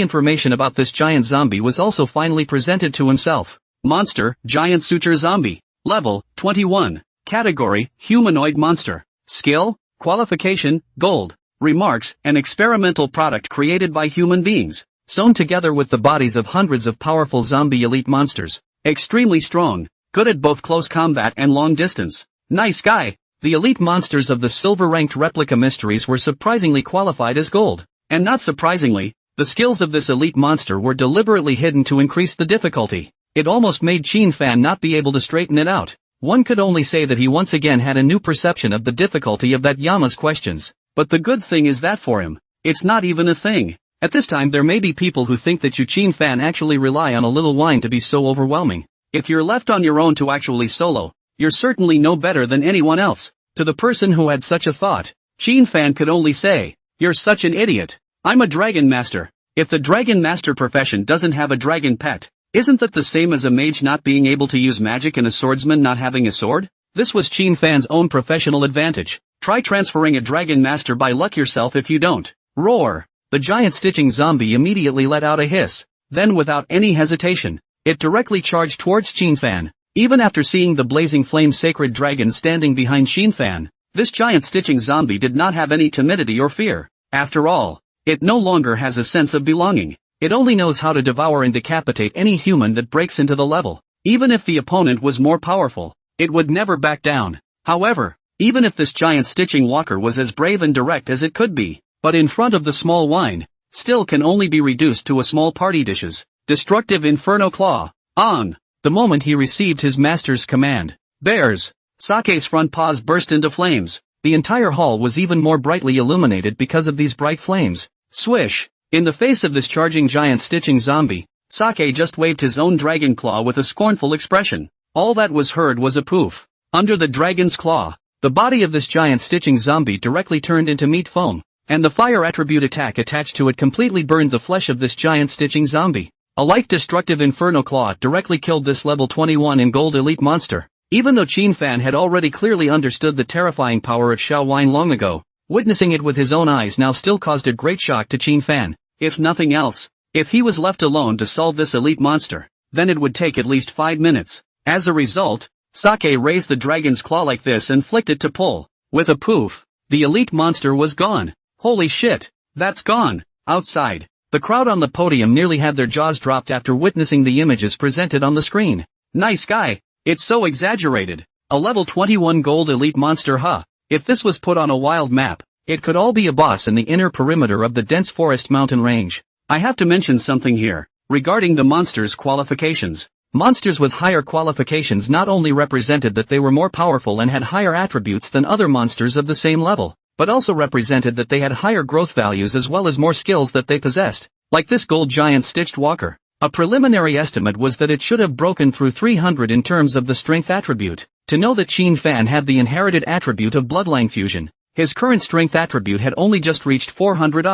information about this giant zombie was also finally presented to himself. Monster, Giant Suture Zombie. Level, 21. Category, Humanoid Monster. Skill, Qualification, Gold. Remarks, an experimental product created by human beings, sewn together with the bodies of hundreds of powerful zombie elite monsters. Extremely strong, good at both close combat and long distance. Nice guy. The elite monsters of the silver-ranked replica mysteries were surprisingly qualified as gold. And not surprisingly, the skills of this elite monster were deliberately hidden to increase the difficulty. It almost made Qin Fan not be able to straighten it out. One could only say that he once again had a new perception of the difficulty of that Yama's questions. But the good thing is that for him, it's not even a thing. At this time there may be people who think that you Qin Fan actually rely on a little wine to be so overwhelming. If you're left on your own to actually solo, you're certainly no better than anyone else. To the person who had such a thought, Qin Fan could only say, "You're such an idiot. I'm a dragon master." If the dragon master profession doesn't have a dragon pet, isn't that the same as a mage not being able to use magic and a swordsman not having a sword? This was Qin Fan's own professional advantage. Try transferring a dragon master by luck yourself if you don't. Roar! The giant stitching zombie immediately let out a hiss. Then without any hesitation, it directly charged towards Qin Fan. Even after seeing the blazing flame sacred dragon standing behind Qin Fan, this giant stitching zombie did not have any timidity or fear. After all, it no longer has a sense of belonging. It only knows how to devour and decapitate any human that breaks into the level. Even if the opponent was more powerful, it would never back down. However, even if this giant stitching walker was as brave and direct as it could be, but in front of the small wine, still can only be reduced to a small party dishes. Destructive Inferno Claw. On. The moment he received his master's command, bears, Sake's front paws burst into flames. The entire hall was even more brightly illuminated because of these bright flames. Swish! In the face of this charging giant stitching zombie, Sake just waved his own dragon claw with a scornful expression. All that was heard was a poof. Under the dragon's claw, the body of this giant stitching zombie directly turned into meat foam, and the fire attribute attack attached to it completely burned the flesh of this giant stitching zombie. A life-destructive Inferno Claw directly killed this level 21 in gold elite monster. Even though Qin Fan had already clearly understood the terrifying power of Xiao Wine long ago, witnessing it with his own eyes now still caused a great shock to Qin Fan. If nothing else, if he was left alone to solve this elite monster, then it would take at least 5 minutes. As a result, Sake raised the dragon's claw like this and flicked it to pull. With a poof, the elite monster was gone. Holy shit, that's gone. Outside, the crowd on the podium nearly had their jaws dropped after witnessing the images presented on the screen. Nice guy, it's so exaggerated. A level 21 gold elite monster, huh? If this was put on a wild map, it could all be a boss in the inner perimeter of the dense forest mountain range. I have to mention something here, regarding the monsters' qualifications. Monsters with higher qualifications not only represented that they were more powerful and had higher attributes than other monsters of the same level, but also represented that they had higher growth values as well as more skills that they possessed. Like this gold giant stitched walker. A preliminary estimate was that it should have broken through 300 in terms of the strength attribute. To know that Qin Fan had the inherited attribute of bloodline fusion, his current strength attribute had only just reached 400.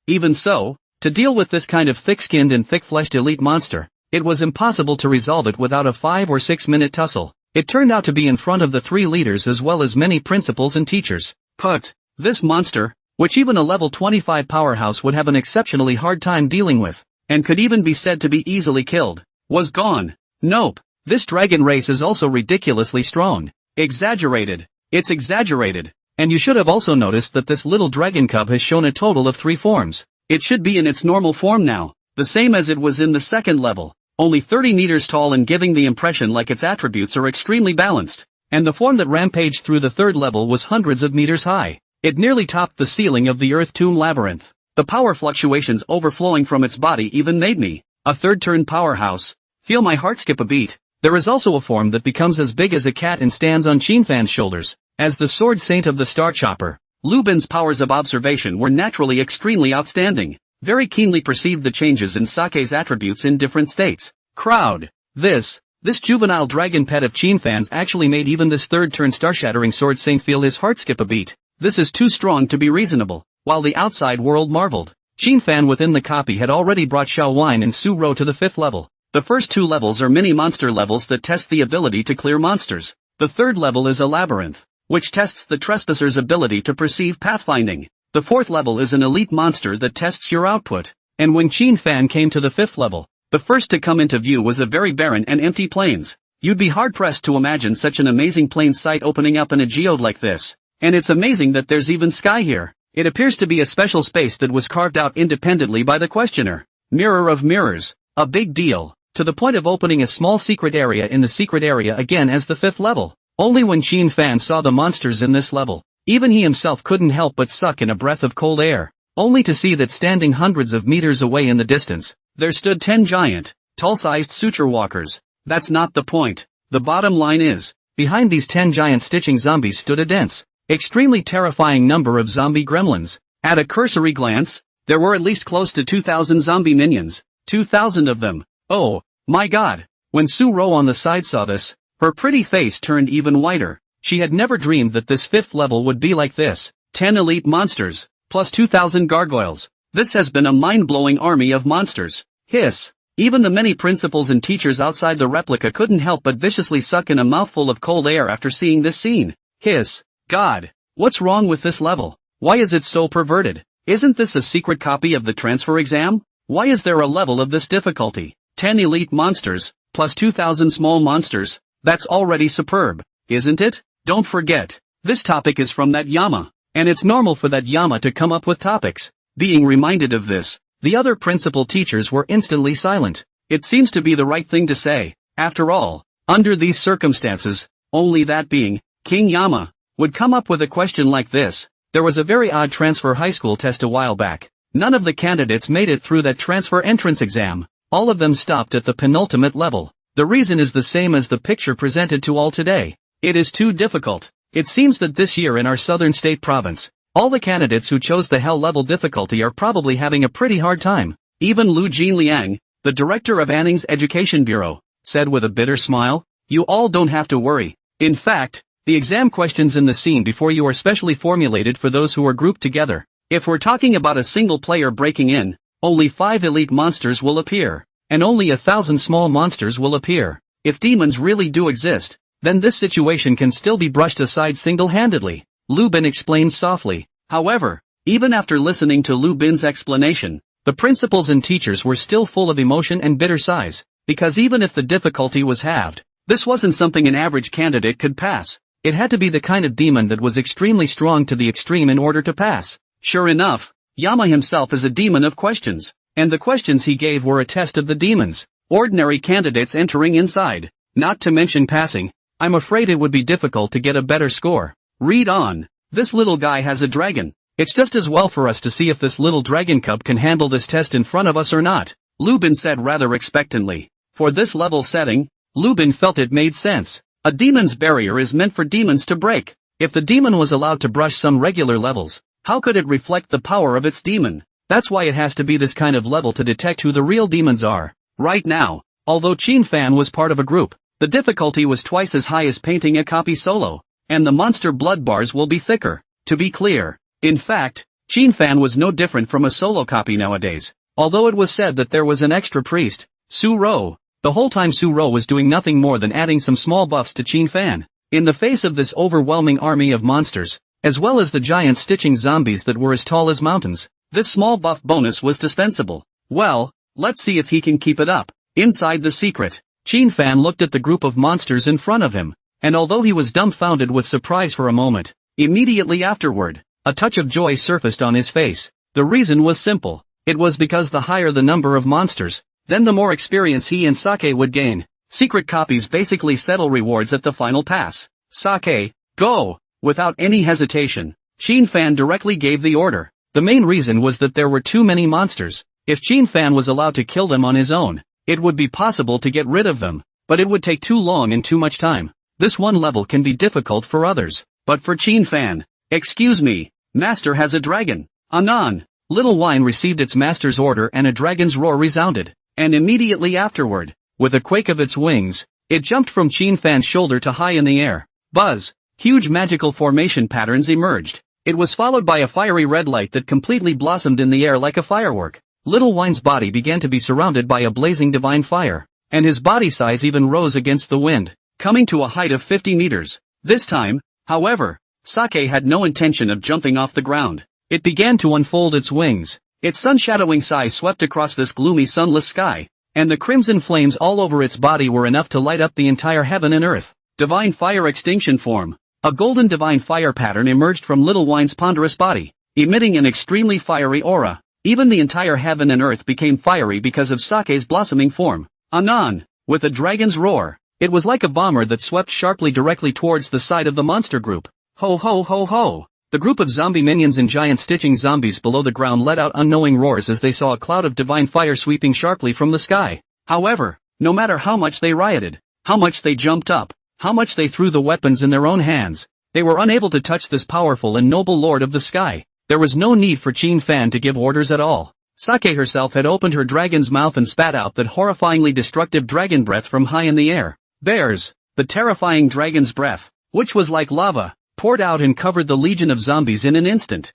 Even so, to deal with this kind of thick-skinned and thick-fleshed elite monster, it was impossible to resolve it without a 5 or 6 minute tussle. It turned out to be in front of the 3 leaders as well as many principals and teachers. But this monster, which even a level 25 powerhouse would have an exceptionally hard time dealing with, and could even be said to be easily killed, was gone. Nope, this dragon race is also ridiculously strong. Exaggerated. It's exaggerated. And you should have also noticed that this little dragon cub has shown a total of 3 forms. It should be in its normal form now, the same as it was in the second level, only 30 meters tall and giving the impression like its attributes are extremely balanced. And the form that rampaged through the third level was hundreds of meters high. It nearly topped the ceiling of the Earth Tomb Labyrinth. The power fluctuations overflowing from its body even made me a third-turn powerhouse feel my heart skip a beat. There is also a form that becomes as big as a cat and stands on Qin Fan's shoulders. As the Sword Saint of the Star Chopper, Lubin's powers of observation were naturally extremely outstanding. Very keenly perceived the changes in Sake's attributes in different states. Crowd. This juvenile dragon pet of Qin Fan's actually made even this third-turn star-shattering Sword Saint feel his heart skip a beat. This is too strong to be reasonable. While the outside world marveled, Qin Fan within the copy had already brought Xiao Wine and Su Ro to the 5th level. The first 2 levels are mini-monster levels that test the ability to clear monsters. The 3rd level is a labyrinth, which tests the trespasser's ability to perceive pathfinding. The 4th level is an elite monster that tests your output. And when Qin Fan came to the 5th level, the first to come into view was a very barren and empty plains. You'd be hard-pressed to imagine such an amazing plain sight opening up in a geode like this. And it's amazing that there's even sky here. It appears to be a special space that was carved out independently by the questioner. Mirror of mirrors. A big deal. To the point of opening a small secret area in the secret area again as the 5th level. Only when Qin Fan saw the monsters in this level, even he himself couldn't help but suck in a breath of cold air, only to see that standing hundreds of meters away in the distance, there stood 10 giant, tall-sized suture walkers. That's not the point. The bottom line is, behind these 10 giant stitching zombies stood a dense, extremely terrifying number of zombie gremlins. At a cursory glance, there were at least close to 2,000 zombie minions. 2,000 of them. Oh, my god. When Su-Ro on the side saw this, her pretty face turned even whiter. She had never dreamed that this 5th level would be like this. 10 elite monsters, plus 2,000 gargoyles. This has been a mind-blowing army of monsters. Hiss. Even the many principals and teachers outside the replica couldn't help but viciously suck in a mouthful of cold air after seeing this scene. Hiss. God. What's wrong with this level? Why is it so perverted? Isn't this a secret copy of the transfer exam? Why is there a level of this difficulty? 10 elite monsters, plus 2,000 small monsters. That's already superb, isn't it? Don't forget, this topic is from that Yama, and it's normal for that Yama to come up with topics. Being reminded of this, the other principal teachers were instantly silent. It seems to be the right thing to say. After all, under these circumstances, only that being, King Yama, would come up with a question like this. There was a very odd transfer high school test a while back. None of the candidates made it through that transfer entrance exam. All of them stopped at the penultimate level. The reason is the same as the picture presented to all today. It is too difficult. It seems that this year in our southern state province, all the candidates who chose the hell level difficulty are probably having a pretty hard time. Even Lu Jinliang, the director of Anning's Education Bureau, said with a bitter smile, "You all don't have to worry. In fact, the exam questions in the scene before you are specially formulated for those who are grouped together. If we're talking about a single player breaking in, only 5 elite monsters will appear, and only 1,000 small monsters will appear. If demons really do exist, then this situation can still be brushed aside single-handedly," Lu Bin explained softly. However, even after listening to Lu Bin's explanation, the principals and teachers were still full of emotion and bitter sighs, because even if the difficulty was halved, this wasn't something an average candidate could pass. It had to be the kind of demon that was extremely strong to the extreme in order to pass. Sure enough, Yama himself is a demon of questions, and the questions he gave were a test of the demons, ordinary candidates entering inside, not to mention passing. I'm afraid it would be difficult to get a better score. Read on. This little guy has a dragon. It's just as well for us to see if this little dragon cub can handle this test in front of us or not, Lu Bin said rather expectantly. For this level setting, Lu Bin felt it made sense. A demon's barrier is meant for demons to break. If the demon was allowed to brush some regular levels, how could it reflect the power of its demon? That's why it has to be this kind of level to detect who the real demons are. Right now, although Qin Fan was part of a group, the difficulty was twice as high as painting a copy solo, and the monster blood bars will be thicker. To be clear, in fact, Qin Fan was no different from a solo copy nowadays, although it was said that there was an extra priest, Su-Ro. The whole time Su-Ro was doing nothing more than adding some small buffs to Qin Fan. In the face of this overwhelming army of monsters, as well as the giant stitching zombies that were as tall as mountains, this small buff bonus was dispensable. Well, let's see if he can keep it up. Inside the secret, Qin Fan looked at the group of monsters in front of him, and although he was dumbfounded with surprise for a moment, immediately afterward, a touch of joy surfaced on his face. The reason was simple. It was because the higher the number of monsters, then the more experience he and Sake would gain. Secret copies basically settle rewards at the final pass. Sake, go! Without any hesitation, Qin Fan directly gave the order. The main reason was that there were too many monsters. If Qin Fan was allowed to kill them on his own, it would be possible to get rid of them, but it would take too long and too much time. This one level can be difficult for others, but for Qin Fan, excuse me, Master has a dragon. Anon. Little Wine received its master's order and a dragon's roar resounded, and immediately afterward, with a quake of its wings, it jumped from Qin Fan's shoulder to high in the air. Buzz! Huge magical formation patterns emerged. It was followed by a fiery red light that completely blossomed in the air like a firework. Little Wine's body began to be surrounded by a blazing divine fire, and his body size even rose against the wind, coming to a height of 50 meters. This time, however, Sake had no intention of jumping off the ground. It began to unfold its wings. Its sun-shadowing sigh swept across this gloomy sunless sky, and the crimson flames all over its body were enough to light up the entire heaven and earth. Divine fire extinction form. A golden divine fire pattern emerged from Little Wine's ponderous body, emitting an extremely fiery aura. Even the entire heaven and earth became fiery because of Sake's blossoming form. Anon, with a dragon's roar, it was like a bomber that swept sharply directly towards the side of the monster group. Ho ho ho ho! The group of zombie minions and giant stitching zombies below the ground let out unknowing roars as they saw a cloud of divine fire sweeping sharply from the sky. However, no matter how much they rioted, how much they jumped up, how much they threw the weapons in their own hands, they were unable to touch this powerful and noble lord of the sky. There was no need for Qin Fan to give orders at all. Sake herself had opened her dragon's mouth and spat out that horrifyingly destructive dragon breath from high in the air. Bears, the terrifying dragon's breath, which was like lava, poured out and covered the legion of zombies in an instant.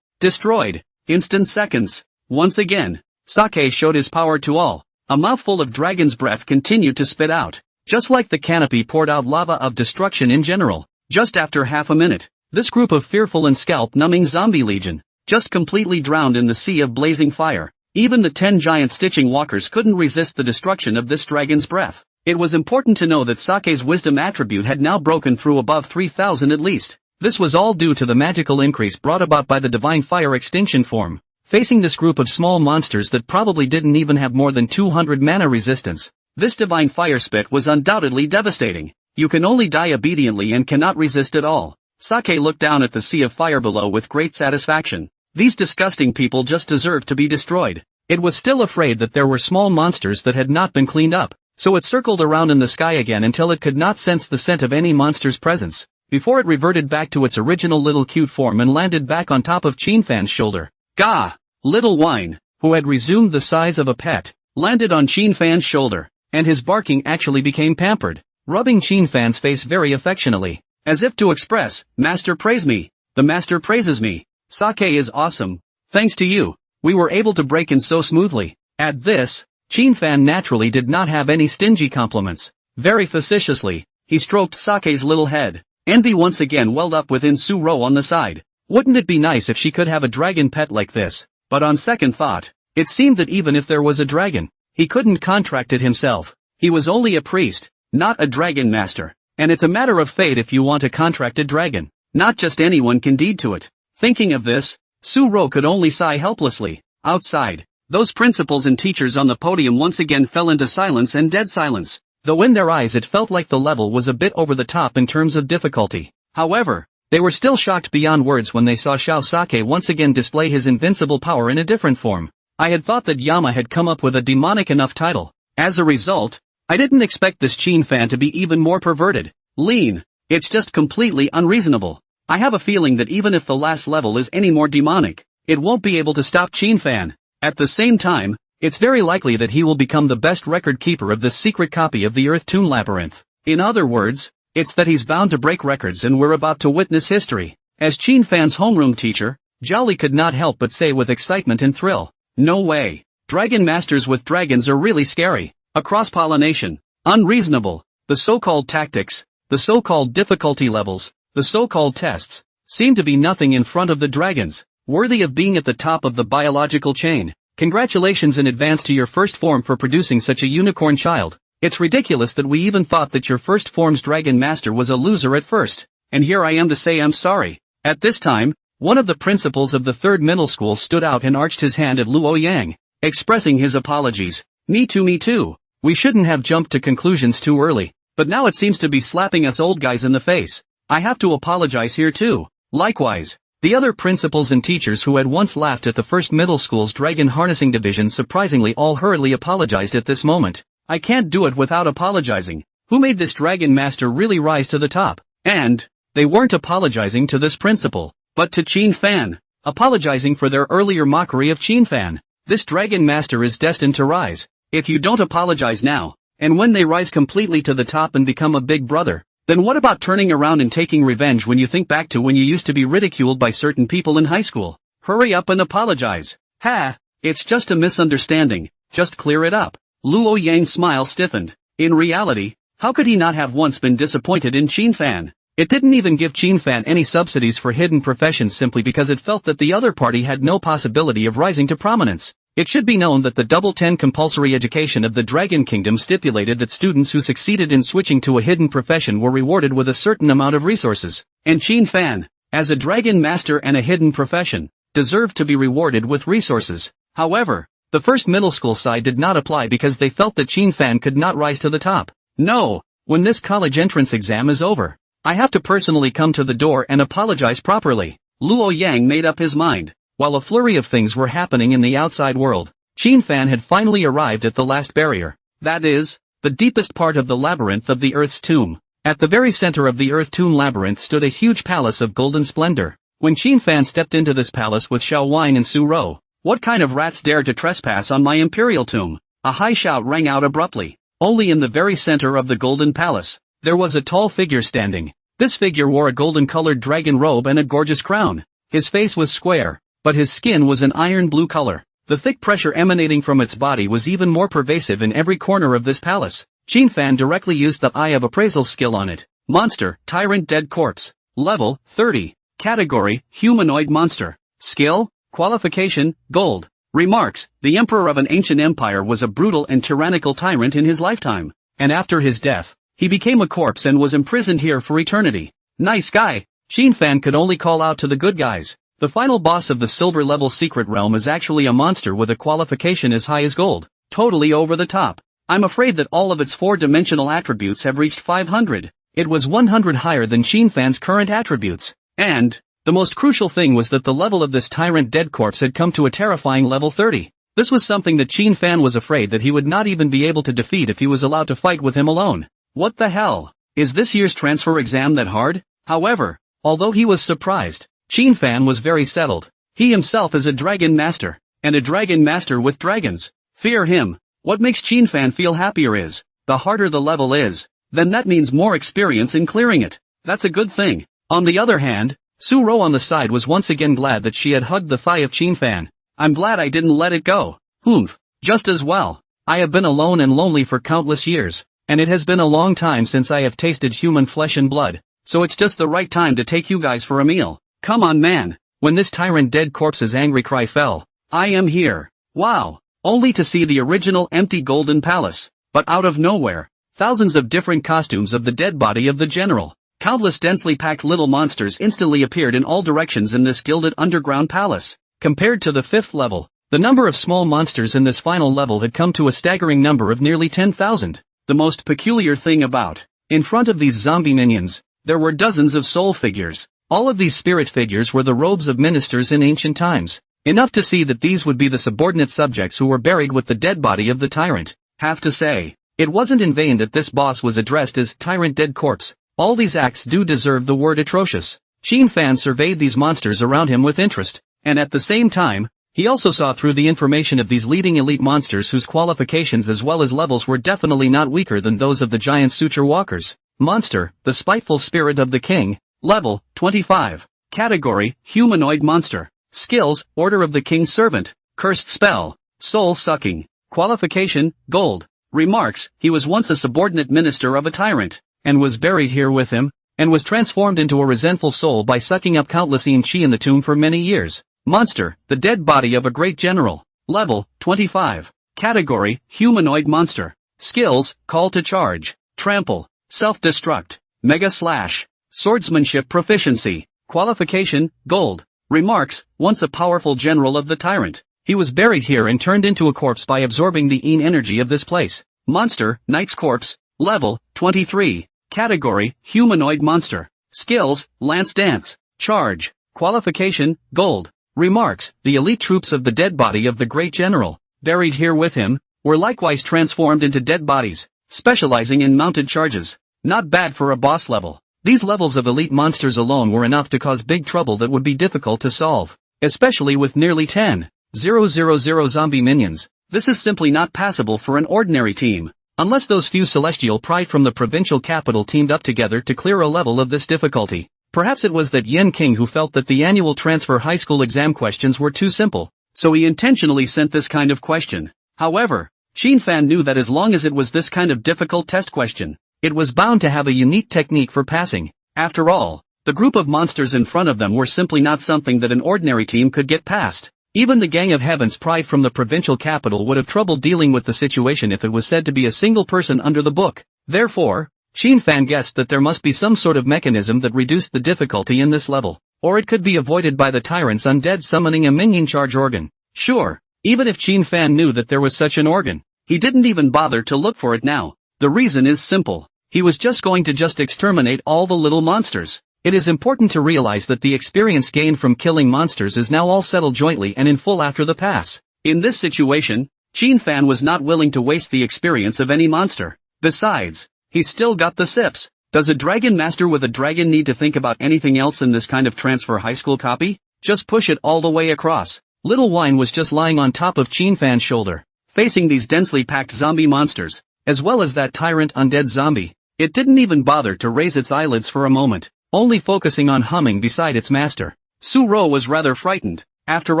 Destroyed. Instant seconds. Once again, Sake showed his power to all. A mouthful of dragon's breath continued to spit out, just like the canopy poured out lava of destruction in general. Just after half a minute, this group of fearful and scalp-numbing zombie legion, just completely drowned in the sea of blazing fire. Even the 10 giant stitching walkers couldn't resist the destruction of this dragon's breath. It was important to know that Sake's wisdom attribute had now broken through above 3,000 at least. This was all due to the magical increase brought about by the divine fire extinction form. Facing this group of small monsters that probably didn't even have more than 200 mana resistance, this divine fire spit was undoubtedly devastating. You can only die obediently and cannot resist at all. Sake looked down at the sea of fire below with great satisfaction. These disgusting people just deserved to be destroyed. It was still afraid that there were small monsters that had not been cleaned up, so it circled around in the sky again until it could not sense the scent of any monster's presence, before it reverted back to its original little cute form and landed back on top of Qin Fan's shoulder. Gah! Little Wine, who had resumed the size of a pet, landed on Qin Fan's shoulder, and his barking actually became pampered, rubbing Qin Fan's face very affectionately, as if to express, "Master praise me, the master praises me. Sake is awesome. Thanks to you, we were able to break in so smoothly." At this, Qin Fan naturally did not have any stingy compliments. Very facetiously, he stroked Sake's little head. Envy once again welled up within Suro on the side. Wouldn't it be nice if she could have a dragon pet like this? But on second thought, it seemed that even if there was a dragon, he couldn't contract it himself. He was only a priest, not a dragon master. And it's a matter of fate if you want to contract a dragon. Not just anyone can deed to it. Thinking of this, Suro could only sigh helplessly. Outside, those principals and teachers on the podium once again fell into silence and dead silence. Though in their eyes it felt like the level was a bit over the top in terms of difficulty. However, they were still shocked beyond words when they saw Xiao Sake once again display his invincible power in a different form. I had thought that Yama had come up with a demonic enough title. As a result, I didn't expect this Qin Fan to be even more perverted. Lean. It's just completely unreasonable. I have a feeling that even if the last level is any more demonic, it won't be able to stop Qin Fan. At the same time, it's very likely that he will become the best record keeper of this secret copy of the Earth Toon Labyrinth. In other words, it's that he's bound to break records and we're about to witness history. As Qin Fan's homeroom teacher, Jolly could not help but say with excitement and thrill, "No way. Dragon masters with dragons are really scary. Cross-pollination. Unreasonable. The so-called tactics, the so-called difficulty levels, the so-called tests, seem to be nothing in front of the dragons, worthy of being at the top of the biological chain. Congratulations in advance to your first form for producing such a unicorn child. It's ridiculous that we even thought that your first form's dragon master was a loser at first, and here I am to say I'm sorry." At this time, one of the principals of the third middle school stood out and arched his hand at Luo Yang, expressing his apologies. Me too. We shouldn't have jumped to conclusions too early, but now it seems to be slapping us old guys in the face. I have to apologize here too. Likewise, the other principals and teachers who had once laughed at the first middle school's dragon harnessing division surprisingly all hurriedly apologized at this moment. I can't do it without apologizing. Who made this dragon master really rise to the top? And they weren't apologizing to this principal, but to Qin Fan, apologizing for their earlier mockery of Qin Fan. This dragon master is destined to rise. If you don't apologize now, and when they rise completely to the top and become a big brother, then what about turning around and taking revenge when you think back to when you used to be ridiculed by certain people in high school? Hurry up and apologize. Ha! It's just a misunderstanding. Just clear it up. Luo Yang's smile stiffened. In reality, how could he not have once been disappointed in Qin Fan? It didn't even give Qin Fan any subsidies for hidden professions simply because it felt that the other party had no possibility of rising to prominence. It should be known that the Double 10 compulsory education of the Dragon Kingdom stipulated that students who succeeded in switching to a hidden profession were rewarded with a certain amount of resources. And Qin Fan, as a Dragon Master and a hidden profession, deserved to be rewarded with resources. However, the first middle school side did not apply because they felt that Qin Fan could not rise to the top. No, when this college entrance exam is over, I have to personally come to the door and apologize properly. Luo Yang made up his mind. While a flurry of things were happening in the outside world, Qin Fan had finally arrived at the last barrier. That is, the deepest part of the labyrinth of the Earth's tomb. At the very center of the Earth Tomb labyrinth stood a huge palace of golden splendor. When Qin Fan stepped into this palace with Xiao Wine and Su Rou, "What kind of rats dare to trespass on my imperial tomb?" a high shout rang out abruptly. Only in the very center of the golden palace, there was a tall figure standing. This figure wore a golden-colored dragon robe and a gorgeous crown. His face was square, but his skin was an iron blue color. The thick pressure emanating from its body was even more pervasive in every corner of this palace. Qin Fan directly used the Eye of Appraisal skill on it. Monster, Tyrant Dead Corpse. Level, 30. Category, Humanoid Monster. Skill, Qualification, Gold. Remarks, the Emperor of an ancient empire was a brutal and tyrannical tyrant in his lifetime. And after his death, he became a corpse and was imprisoned here for eternity. Nice guy. Qin Fan could only call out to the good guys. The final boss of the silver level secret realm is actually a monster with a qualification as high as gold. Totally over the top. I'm afraid that all of its 4-dimensional attributes have reached 500. It was 100 higher than Qin Fan's current attributes. And the most crucial thing was that the level of this tyrant dead corpse had come to a terrifying level 30. This was something that Qin Fan was afraid that he would not even be able to defeat if he was allowed to fight with him alone. What the hell? Is this year's transfer exam that hard? However, although he was surprised, Qin Fan was very settled. He himself is a dragon master, and a dragon master with dragons. Fear him. What makes Qin Fan feel happier is, the harder the level is, then that means more experience in clearing it. That's a good thing. On the other hand, Su Rou on the side was once again glad that she had hugged the thigh of Qin Fan. I'm glad I didn't let it go. Humph. Just as well. I have been alone and lonely for countless years, and it has been a long time since I have tasted human flesh and blood, so it's just the right time to take you guys for a meal. Come on man. When this tyrant dead corpse's angry cry fell, I am here. Wow. Only to see the original empty golden palace. But out of nowhere, thousands of different costumes of the dead body of the general. Countless densely packed little monsters instantly appeared in all directions in this gilded underground palace. Compared to the 5th level, the number of small monsters in this final level had come to a staggering number of nearly 10,000. The most peculiar thing about, in front of these zombie minions, there were dozens of soul figures. All of these spirit figures were the robes of ministers in ancient times. Enough to see that these would be the subordinate subjects who were buried with the dead body of the tyrant. Have to say, it wasn't in vain that this boss was addressed as Tyrant Dead Corpse. All these acts do deserve the word atrocious. Qin Fan surveyed these monsters around him with interest, and at the same time, he also saw through the information of these leading elite monsters whose qualifications as well as levels were definitely not weaker than those of the giant suture walkers. Monster, the spiteful spirit of the king. Level, 25. Category, Humanoid Monster. Skills, Order of the King's Servant. Cursed Spell. Soul Sucking. Qualification, Gold. Remarks, he was once a subordinate minister of a tyrant, and was buried here with him, and was transformed into a resentful soul by sucking up countless chi in the tomb for many years. Monster, the dead body of a great general. Level, 25. Category, Humanoid Monster. Skills, Call to Charge. Trample. Self-Destruct. Mega Slash. Swordsmanship Proficiency. Qualification, Gold. Remarks, once a powerful general of the tyrant, he was buried here and turned into a corpse by absorbing the energy of this place. Monster, Knight's Corpse. Level, 23. Category, Humanoid Monster. Skills, Lance Dance. Charge. Qualification, Gold. Remarks, the elite troops of the dead body of the great general, buried here with him, were likewise transformed into dead bodies, specializing in mounted charges. Not bad for a boss level. These levels of elite monsters alone were enough to cause big trouble that would be difficult to solve, especially with nearly 10,000 zombie minions. This is simply not passable for an ordinary team, unless those few celestial pride from the provincial capital teamed up together to clear a level of this difficulty. Perhaps it was that Yen King who felt that the annual transfer high school exam questions were too simple, so he intentionally sent this kind of question. However, Qin Fan knew that as long as it was this kind of difficult test question, it was bound to have a unique technique for passing. After all, the group of monsters in front of them were simply not something that an ordinary team could get past. Even the Gang of Heaven's pride from the provincial capital would have trouble dealing with the situation if it was said to be a single person under the book. Therefore, Fan guessed that there must be some sort of mechanism that reduced the difficulty in this level, or it could be avoided by the tyrant's undead summoning a minion charge organ. Sure, even if Fan knew that there was such an organ, he didn't even bother to look for it now. The reason is simple. He was just going to exterminate all the little monsters. It is important to realize that the experience gained from killing monsters is now all settled jointly and in full after the pass. In this situation, Fan was not willing to waste the experience of any monster. Besides, he's still got the sips. Does a dragon master with a dragon need to think about anything else in this kind of transfer high school copy? Just push it all the way across. Little Wine was just lying on top of Fan's shoulder, facing these densely packed zombie monsters, as well as that tyrant undead zombie. It didn't even bother to raise its eyelids for a moment, only focusing on humming beside its master. Su-ro was rather frightened. After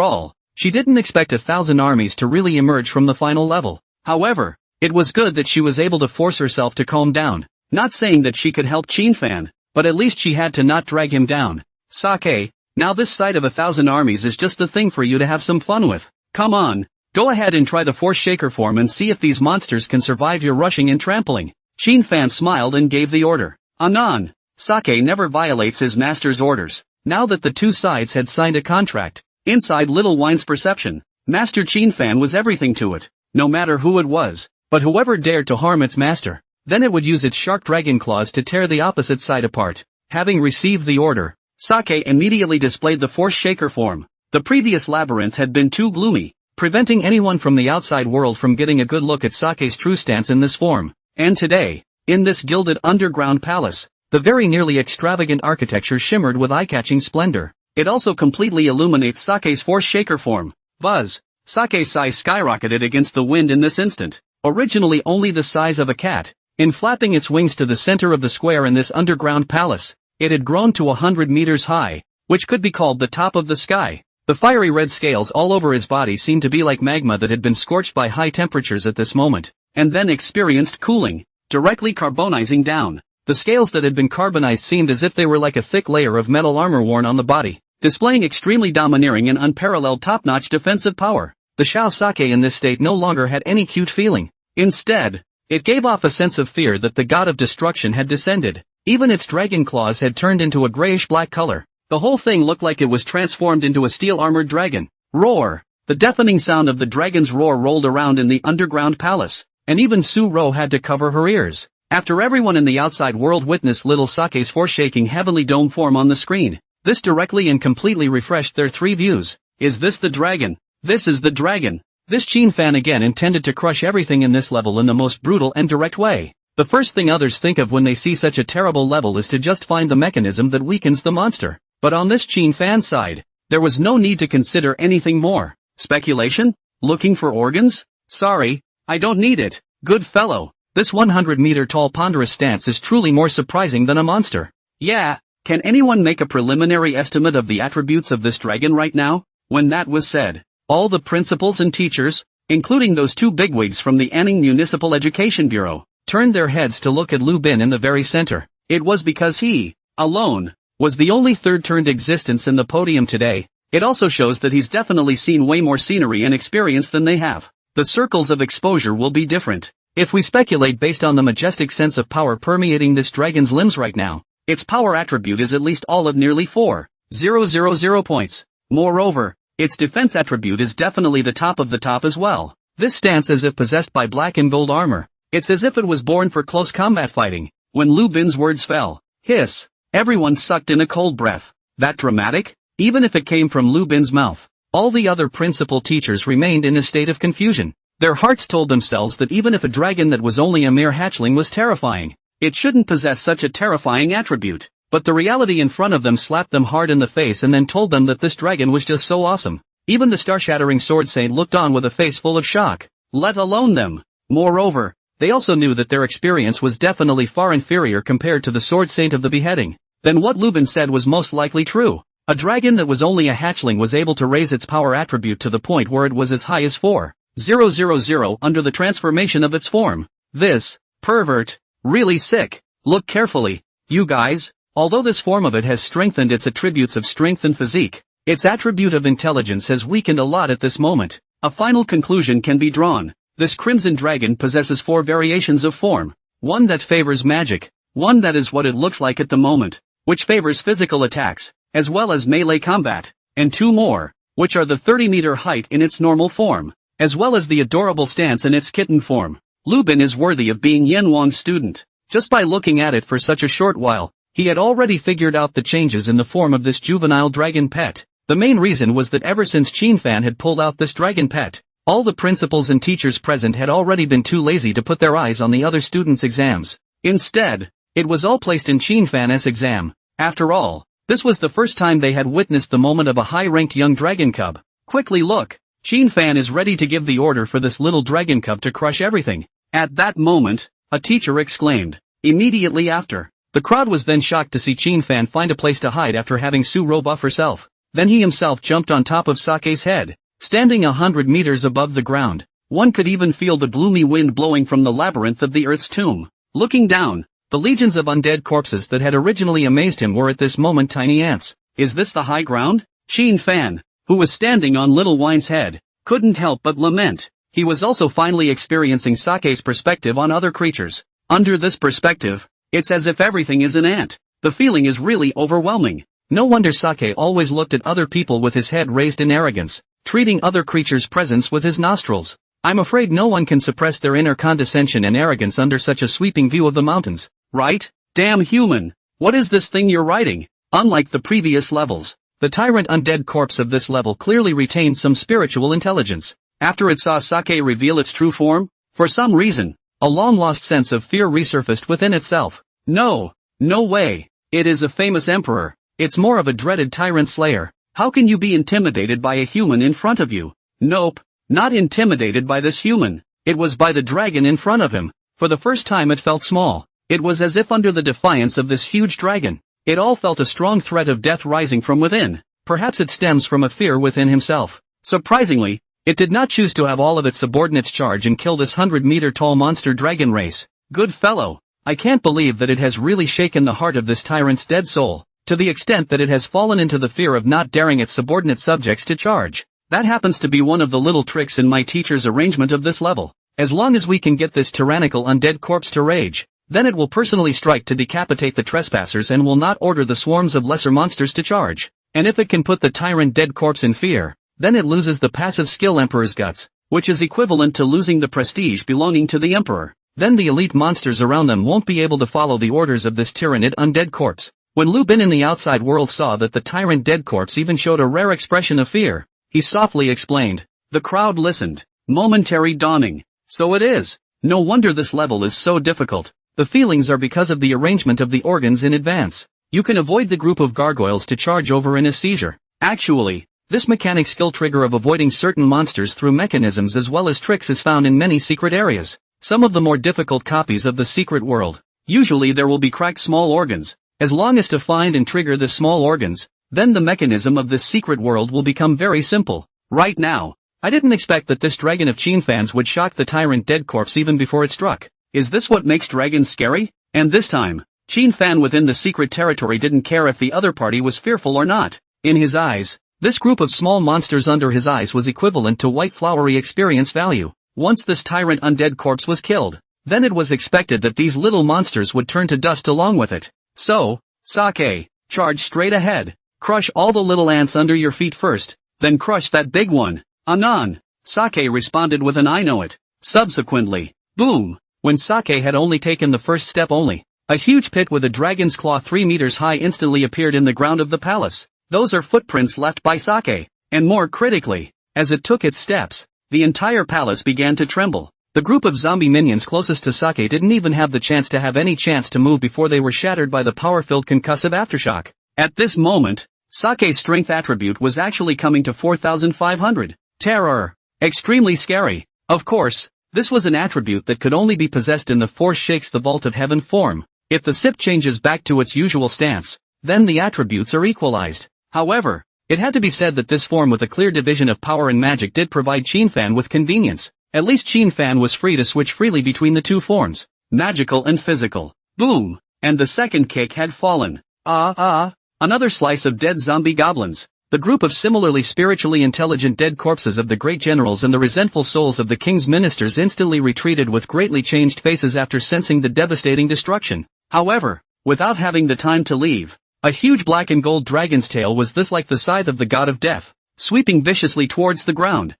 all, she didn't expect 1,000 armies to really emerge from the final level. However, it was good that she was able to force herself to calm down. Not saying that she could help Fan, but at least she had to not drag him down. Sake, now this sight of 1,000 armies is just the thing for you to have some fun with. Come on, go ahead and try the Force Shaker form and see if these monsters can survive your rushing and trampling. Fan smiled and gave the order. Anon. Sake never violates his master's orders. Now that the two sides had signed a contract, inside Little Wine's perception, Master Fan was everything to it, no matter who it was, but whoever dared to harm its master, then it would use its shark dragon claws to tear the opposite side apart. Having received the order, Sake immediately displayed the Force Shaker form. The previous labyrinth had been too gloomy, preventing anyone from the outside world from getting a good look at Sake's true stance in this form. And today, in this gilded underground palace, the very nearly extravagant architecture shimmered with eye-catching splendor. It also completely illuminates Sake's Force Shaker form. Buzz! Sake's size skyrocketed against the wind in this instant. Originally only the size of a cat, in flapping its wings to the center of the square in this underground palace, it had grown to 100 meters high, which could be called the top of the sky. The fiery red scales all over his body seemed to be like magma that had been scorched by high temperatures at this moment, and then experienced cooling, directly carbonizing down. The scales that had been carbonized seemed as if they were like a thick layer of metal armor worn on the body, displaying extremely domineering and unparalleled top-notch defensive power. The Shao Sake in this state no longer had any cute feeling. Instead, it gave off a sense of fear that the god of destruction had descended. Even its dragon claws had turned into a grayish-black color. The whole thing looked like it was transformed into a steel-armored dragon. Roar! The deafening sound of the dragon's roar rolled around in the underground palace, and even Su-ro had to cover her ears. After everyone in the outside world witnessed little Sake's force-shaking heavenly dome form on the screen, this directly and completely refreshed their three views. Is this the dragon? This is the dragon. This Fan again intended to crush everything in this level in the most brutal and direct way. The first thing others think of when they see such a terrible level is to just find the mechanism that weakens the monster. But on this Fan side, there was no need to consider anything more. Speculation? Looking for organs? Sorry, I don't need it. Good fellow. This 100-meter tall ponderous stance is truly more surprising than a monster. Yeah, can anyone make a preliminary estimate of the attributes of this dragon right now? When that was said, all the principals and teachers, including those two bigwigs from the Anning Municipal Education Bureau, turned their heads to look at Lu Bin in the very center. It was because he, alone, was the only third-turned existence in the podium today. It also shows that he's definitely seen way more scenery and experience than they have. The circles of exposure will be different. If we speculate based on the majestic sense of power permeating this dragon's limbs right now, its power attribute is at least all of nearly 4,000 points. Moreover, its defense attribute is definitely the top of the top as well. This stance as if possessed by black and gold armor. It's as if it was born for close combat fighting. When Lu Bin's words fell, hiss, everyone sucked in a cold breath. That dramatic? Even if it came from Lu Bin's mouth, all the other principal teachers remained in a state of confusion. Their hearts told themselves that even if a dragon that was only a mere hatchling was terrifying, it shouldn't possess such a terrifying attribute. But the reality in front of them slapped them hard in the face and then told them that this dragon was just so awesome. Even the star-shattering sword saint looked on with a face full of shock. Let alone them. Moreover, they also knew that their experience was definitely far inferior compared to the sword saint of the beheading. Then what Lu Bin said was most likely true. A dragon that was only a hatchling was able to raise its power attribute to the point where it was as high as 4,000 under the transformation of its form. This, pervert, really sick. Look carefully, you guys. Although this form of it has strengthened its attributes of strength and physique, its attribute of intelligence has weakened a lot at this moment. A final conclusion can be drawn. This Crimson Dragon possesses 4 variations of form. One that favors magic, one that is what it looks like at the moment, which favors physical attacks, as well as melee combat, and 2 more, which are the 30-meter height in its normal form, as well as the adorable stance in its kitten form. Lubin is worthy of being Yanwang's student. Just by looking at it for such a short while, he had already figured out the changes in the form of this juvenile dragon pet. The main reason was that ever since Qinfan had pulled out this dragon pet, all the principals and teachers present had already been too lazy to put their eyes on the other students' exams. Instead, it was all placed in Qinfan's exam. After all, this was the first time they had witnessed the moment of a high-ranked young dragon cub. Quickly look, Qinfan is ready to give the order for this little dragon cub to crush everything. At that moment, a teacher exclaimed. Immediately after, the crowd was then shocked to see Qinfan find a place to hide after having Su-Ro buff herself. Then he himself jumped on top of Sake's head, standing 100 meters above the ground. One could even feel the gloomy wind blowing from the labyrinth of the Earth's tomb. Looking down, the legions of undead corpses that had originally amazed him were at this moment tiny ants. Is this the high ground? Qinfan, who was standing on Little Wine's head, couldn't help but lament. He was also finally experiencing Sake's perspective on other creatures. Under this perspective, it's as if everything is an ant. The feeling is really overwhelming. No wonder Sake always looked at other people with his head raised in arrogance, treating other creatures' presence with his nostrils. I'm afraid no one can suppress their inner condescension and arrogance under such a sweeping view of the mountains, right? Damn human! What is this thing you're riding? Unlike the previous levels, the tyrant undead corpse of this level clearly retained some spiritual intelligence. After it saw Sake reveal its true form, for some reason, a long-lost sense of fear resurfaced within itself. No way. It is a famous emperor. It's more of a dreaded tyrant slayer. How can you be intimidated by a human in front of you? Nope, not intimidated by this human. It was by the dragon in front of him. For the first time it felt small. It was as if under the defiance of this huge dragon, it all felt a strong threat of death rising from within. Perhaps it stems from a fear within himself. Surprisingly, it did not choose to have all of its subordinates charge and kill this 100-meter-tall monster dragon race. Good fellow. I can't believe that it has really shaken the heart of this tyrant's dead soul, to the extent that it has fallen into the fear of not daring its subordinate subjects to charge. That happens to be one of the little tricks in my teacher's arrangement of this level. As long as we can get this tyrannical undead corpse to rage, then it will personally strike to decapitate the trespassers and will not order the swarms of lesser monsters to charge. And if it can put the tyrant dead corpse in fear, then it loses the passive skill Emperor's Guts, which is equivalent to losing the prestige belonging to the Emperor. Then the elite monsters around them won't be able to follow the orders of this tyrannid undead corpse. When Lubin in the outside world saw that the tyrant dead corpse even showed a rare expression of fear, he softly explained. The crowd listened. Momentary dawning. So it is. No wonder this level is so difficult. The feelings are because of the arrangement of the organs in advance. You can avoid the group of gargoyles to charge over in a seizure. Actually, this mechanic skill trigger of avoiding certain monsters through mechanisms as well as tricks is found in many secret areas. Some of the more difficult copies of the secret world. Usually there will be cracked small organs. As long as to find and trigger the small organs, then the mechanism of this secret world will become very simple. Right now, I didn't expect that this dragon of Qinfan's would shock the tyrant dead corpse even before it struck. Is this what makes dragons scary? And this time, Qinfan within the secret territory didn't care if the other party was fearful or not. In his eyes, this group of small monsters under his eyes was equivalent to white flowery experience value. Once this tyrant undead corpse was killed, then it was expected that these little monsters would turn to dust along with it. So, Sake, charge straight ahead. Crush all the little ants under your feet first, then crush that big one. Anan. Sake responded with an I know it. Subsequently, boom. When Sake had only taken the first step only, a huge pit with a dragon's claw 3 meters high instantly appeared in the ground of the palace. Those are footprints left by Sake. And more critically, as it took its steps, the entire palace began to tremble. The group of zombie minions closest to Sake didn't even have the chance to have any chance to move before they were shattered by the power-filled concussive aftershock. At this moment, Sake's strength attribute was actually coming to 4,500. Terror. Extremely scary. Of course, this was an attribute that could only be possessed in the Force Shakes the Vault of Heaven form. If the SIP changes back to its usual stance, then the attributes are equalized. However, it had to be said that this form with a clear division of power and magic did provide Qinfan with convenience. At least Qinfan was free to switch freely between the two forms, magical and physical. Boom! And the second kick had fallen. Another slice of dead zombie goblins. The group of similarly spiritually intelligent dead corpses of the great generals and the resentful souls of the king's ministers instantly retreated with greatly changed faces after sensing the devastating destruction. However, without having the time to leave, a huge black and gold dragon's tail was this like the scythe of the god of death, sweeping viciously towards the ground.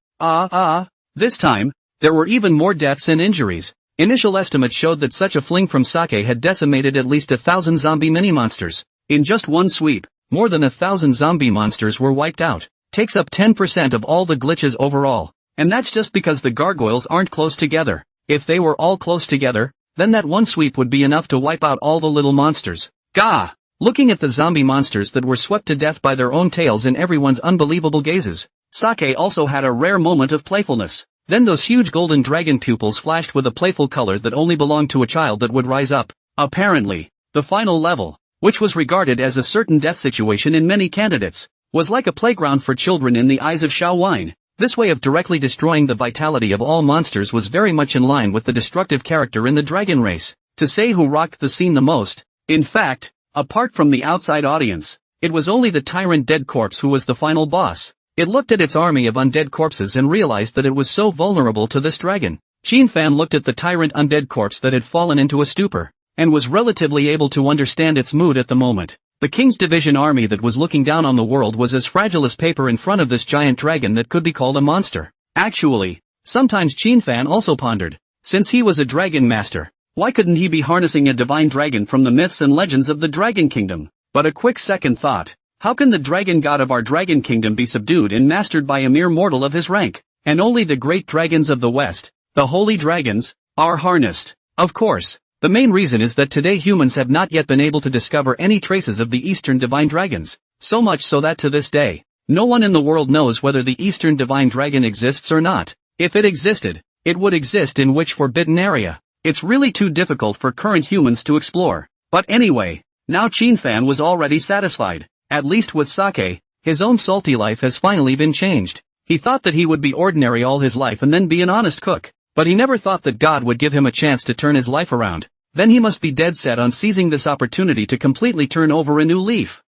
This time, there were even more deaths and injuries. Initial estimates showed that such a fling from Sake had decimated at least 1,000 zombie mini-monsters. In just one sweep, more than 1,000 zombie monsters were wiped out. Takes up 10% of all the glitches overall. And that's just because the gargoyles aren't close together. If they were all close together, then that one sweep would be enough to wipe out all the little monsters. Gah! Looking at the zombie monsters that were swept to death by their own tails in everyone's unbelievable gazes, Sake also had a rare moment of playfulness. Then those huge golden dragon pupils flashed with a playful color that only belonged to a child that would rise up. Apparently, the final level, which was regarded as a certain death situation in many candidates, was like a playground for children in the eyes of Xiao Wine. This way of directly destroying the vitality of all monsters was very much in line with the destructive character in the dragon race. To say who rocked the scene the most, in fact, apart from the outside audience, it was only the tyrant dead corpse who was the final boss. It looked at its army of undead corpses and realized that it was so vulnerable to this dragon. Qin Fan looked at the tyrant undead corpse that had fallen into a stupor, and was relatively able to understand its mood at the moment. The king's division army that was looking down on the world was as fragile as paper in front of this giant dragon that could be called a monster. Actually, sometimes Qin Fan also pondered, since he was a dragon master, why couldn't he be harnessing a divine dragon from the myths and legends of the Dragon Kingdom? But a quick second thought, how can the dragon god of our Dragon Kingdom be subdued and mastered by a mere mortal of his rank? And only the great dragons of the West, the holy dragons, are harnessed. Of course, the main reason is that today humans have not yet been able to discover any traces of the Eastern divine dragons, so much so that to this day, no one in the world knows whether the Eastern divine dragon exists or not. If it existed, it would exist in which forbidden area? It's really too difficult for current humans to explore. But anyway, now Qin Fan was already satisfied. At least with Sake, his own salty life has finally been changed. He thought that he would be ordinary all his life and then be an honest cook, but he never thought that God would give him a chance to turn his life around. Then he must be dead set on seizing this opportunity to completely turn over a new leaf.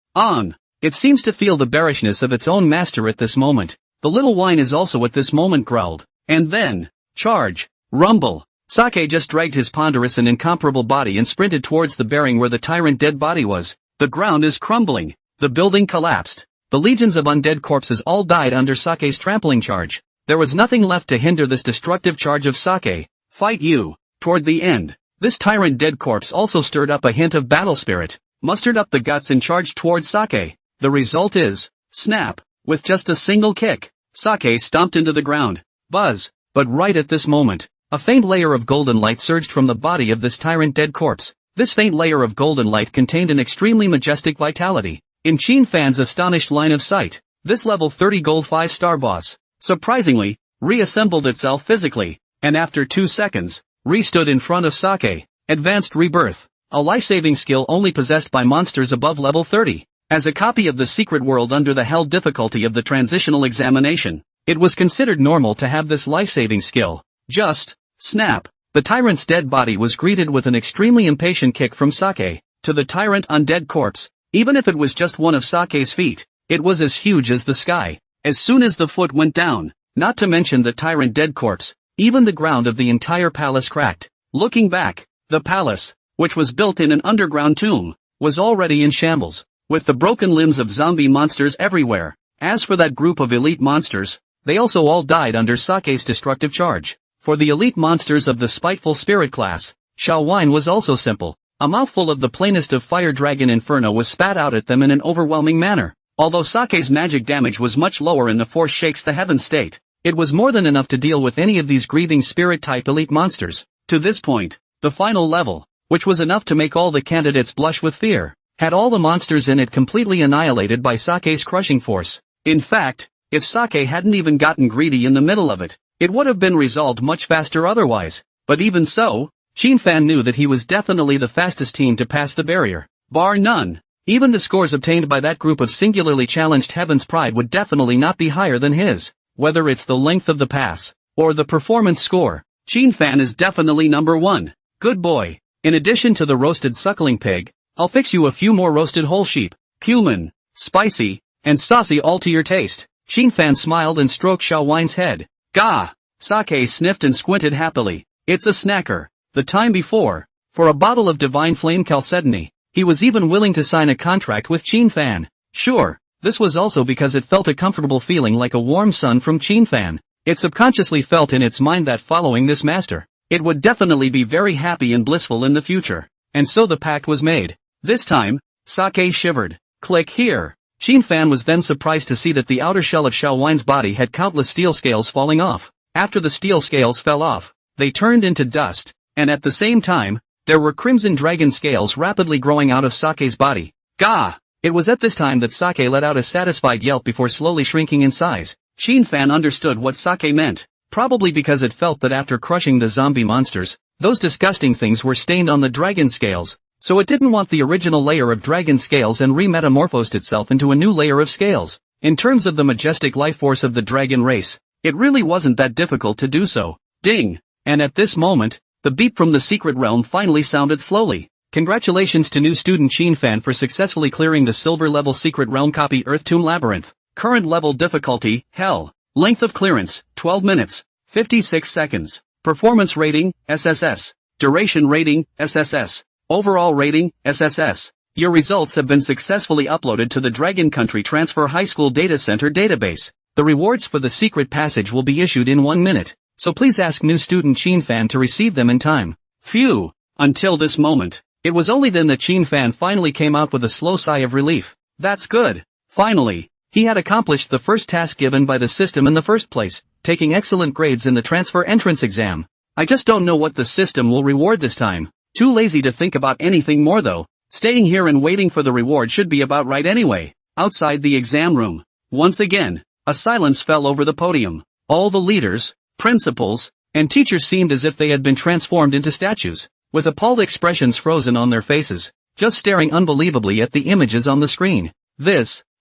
It seems to feel the bearishness of its own master at this moment. The little wine is also at this moment growled. And then, charge, rumble. Sake just dragged his ponderous and incomparable body and sprinted towards the bearing where the tyrant dead body was. The ground is crumbling. The building collapsed. The legions of undead corpses all died under Sake's trampling charge. There was nothing left to hinder this destructive charge of Sake. Fight you. Toward the end, this tyrant dead corpse also stirred up a hint of battle spirit, mustered up the guts and charged towards Sake. The result is, snap. With just a single kick, Sake stomped into the ground. Buzz. But right at this moment, a faint layer of golden light surged from the body of this tyrant dead corpse. This faint layer of golden light contained an extremely majestic vitality. In Qin Fan's astonished line of sight, this level 30 gold 5-star boss, surprisingly, reassembled itself physically, and after 2 seconds, re-stood in front of Sake. Advanced Rebirth, a life-saving skill only possessed by monsters above level 30. As a copy of the secret world under the hell difficulty of the transitional examination, it was considered normal to have this life-saving skill. Just, snap. The tyrant's dead body was greeted with an extremely impatient kick from Sake. To the tyrant undead corpse, even if it was just one of Sake's feet, it was as huge as the sky. As soon as the foot went down, not to mention the tyrant dead corpse, even the ground of the entire palace cracked. Looking back, the palace, which was built in an underground tomb, was already in shambles, with the broken limbs of zombie monsters everywhere. As for that group of elite monsters, they also all died under Sake's destructive charge. For the elite monsters of the spiteful spirit class, Xiao Wine was also simple. A mouthful of the plainest of fire dragon inferno was spat out at them in an overwhelming manner. Although Sake's magic damage was much lower in the Force Shakes the Heaven state, it was more than enough to deal with any of these grieving spirit-type elite monsters. To this point, the final level, which was enough to make all the candidates blush with fear, had all the monsters in it completely annihilated by Sake's crushing force. In fact, if Sake hadn't even gotten greedy in the middle of it, it would have been resolved much faster otherwise. But even so, Qin Fan knew that he was definitely the fastest team to pass the barrier, bar none. Even the scores obtained by that group of singularly challenged Heaven's Pride would definitely not be higher than his. Whether it's the length of the pass, or the performance score, Qin Fan is definitely number one. Good boy. In addition to the roasted suckling pig, I'll fix you a few more roasted whole sheep, cumin, spicy, and saucy all to your taste. Qin smiled and stroked Xiaowan's head. Gah! Sake sniffed and squinted happily. It's a snacker. The time before, for a bottle of divine flame chalcedony, he was even willing to sign a contract with Qin. Sure, this was also because it felt a comfortable feeling like a warm sun from Qin. It subconsciously felt in its mind that following this master, it would definitely be very happy and blissful in the future. And so the pact was made. This time, Sake shivered. Click here. Qin was then surprised to see that the outer shell of Xiaowan's body had countless steel scales falling off. After the steel scales fell off, they turned into dust, and at the same time, there were crimson dragon scales rapidly growing out of Sake's body. Gah! It was at this time that Sake let out a satisfied yelp before slowly shrinking in size. Qin understood what Sake meant, probably because it felt that after crushing the zombie monsters, those disgusting things were stained on the dragon scales, so it didn't want the original layer of dragon scales and re-metamorphosed itself into a new layer of scales. In terms of the majestic life force of the dragon race, it really wasn't that difficult to do so. Ding! And at this moment, the beep from the secret realm finally sounded slowly. Congratulations to new student Qin for successfully clearing the silver level secret realm copy Earth Tomb Labyrinth. Current level difficulty, Hell. Length of clearance, 12 minutes, 56 seconds. Performance rating, SSS. Duration rating, SSS. Overall rating, SSS. Your results have been successfully uploaded to the Dragon Country Transfer High School Data Center database. The rewards for the secret passage will be issued in 1 minute, so please ask new student Qin to receive them in time. Phew! Until this moment, it was only then that Qin finally came out with a slow sigh of relief. That's good. Finally, he had accomplished the first task given by the system in the first place, taking excellent grades in the transfer entrance exam. I just don't know what the system will reward this time. Too lazy to think about anything more though. Staying here and waiting for the reward should be about right anyway. Outside the exam room, once again, a silence fell over the podium. All the leaders, principals, and teachers seemed as if they had been transformed into statues, with appalled expressions frozen on their faces, just staring unbelievably at the images on the screen.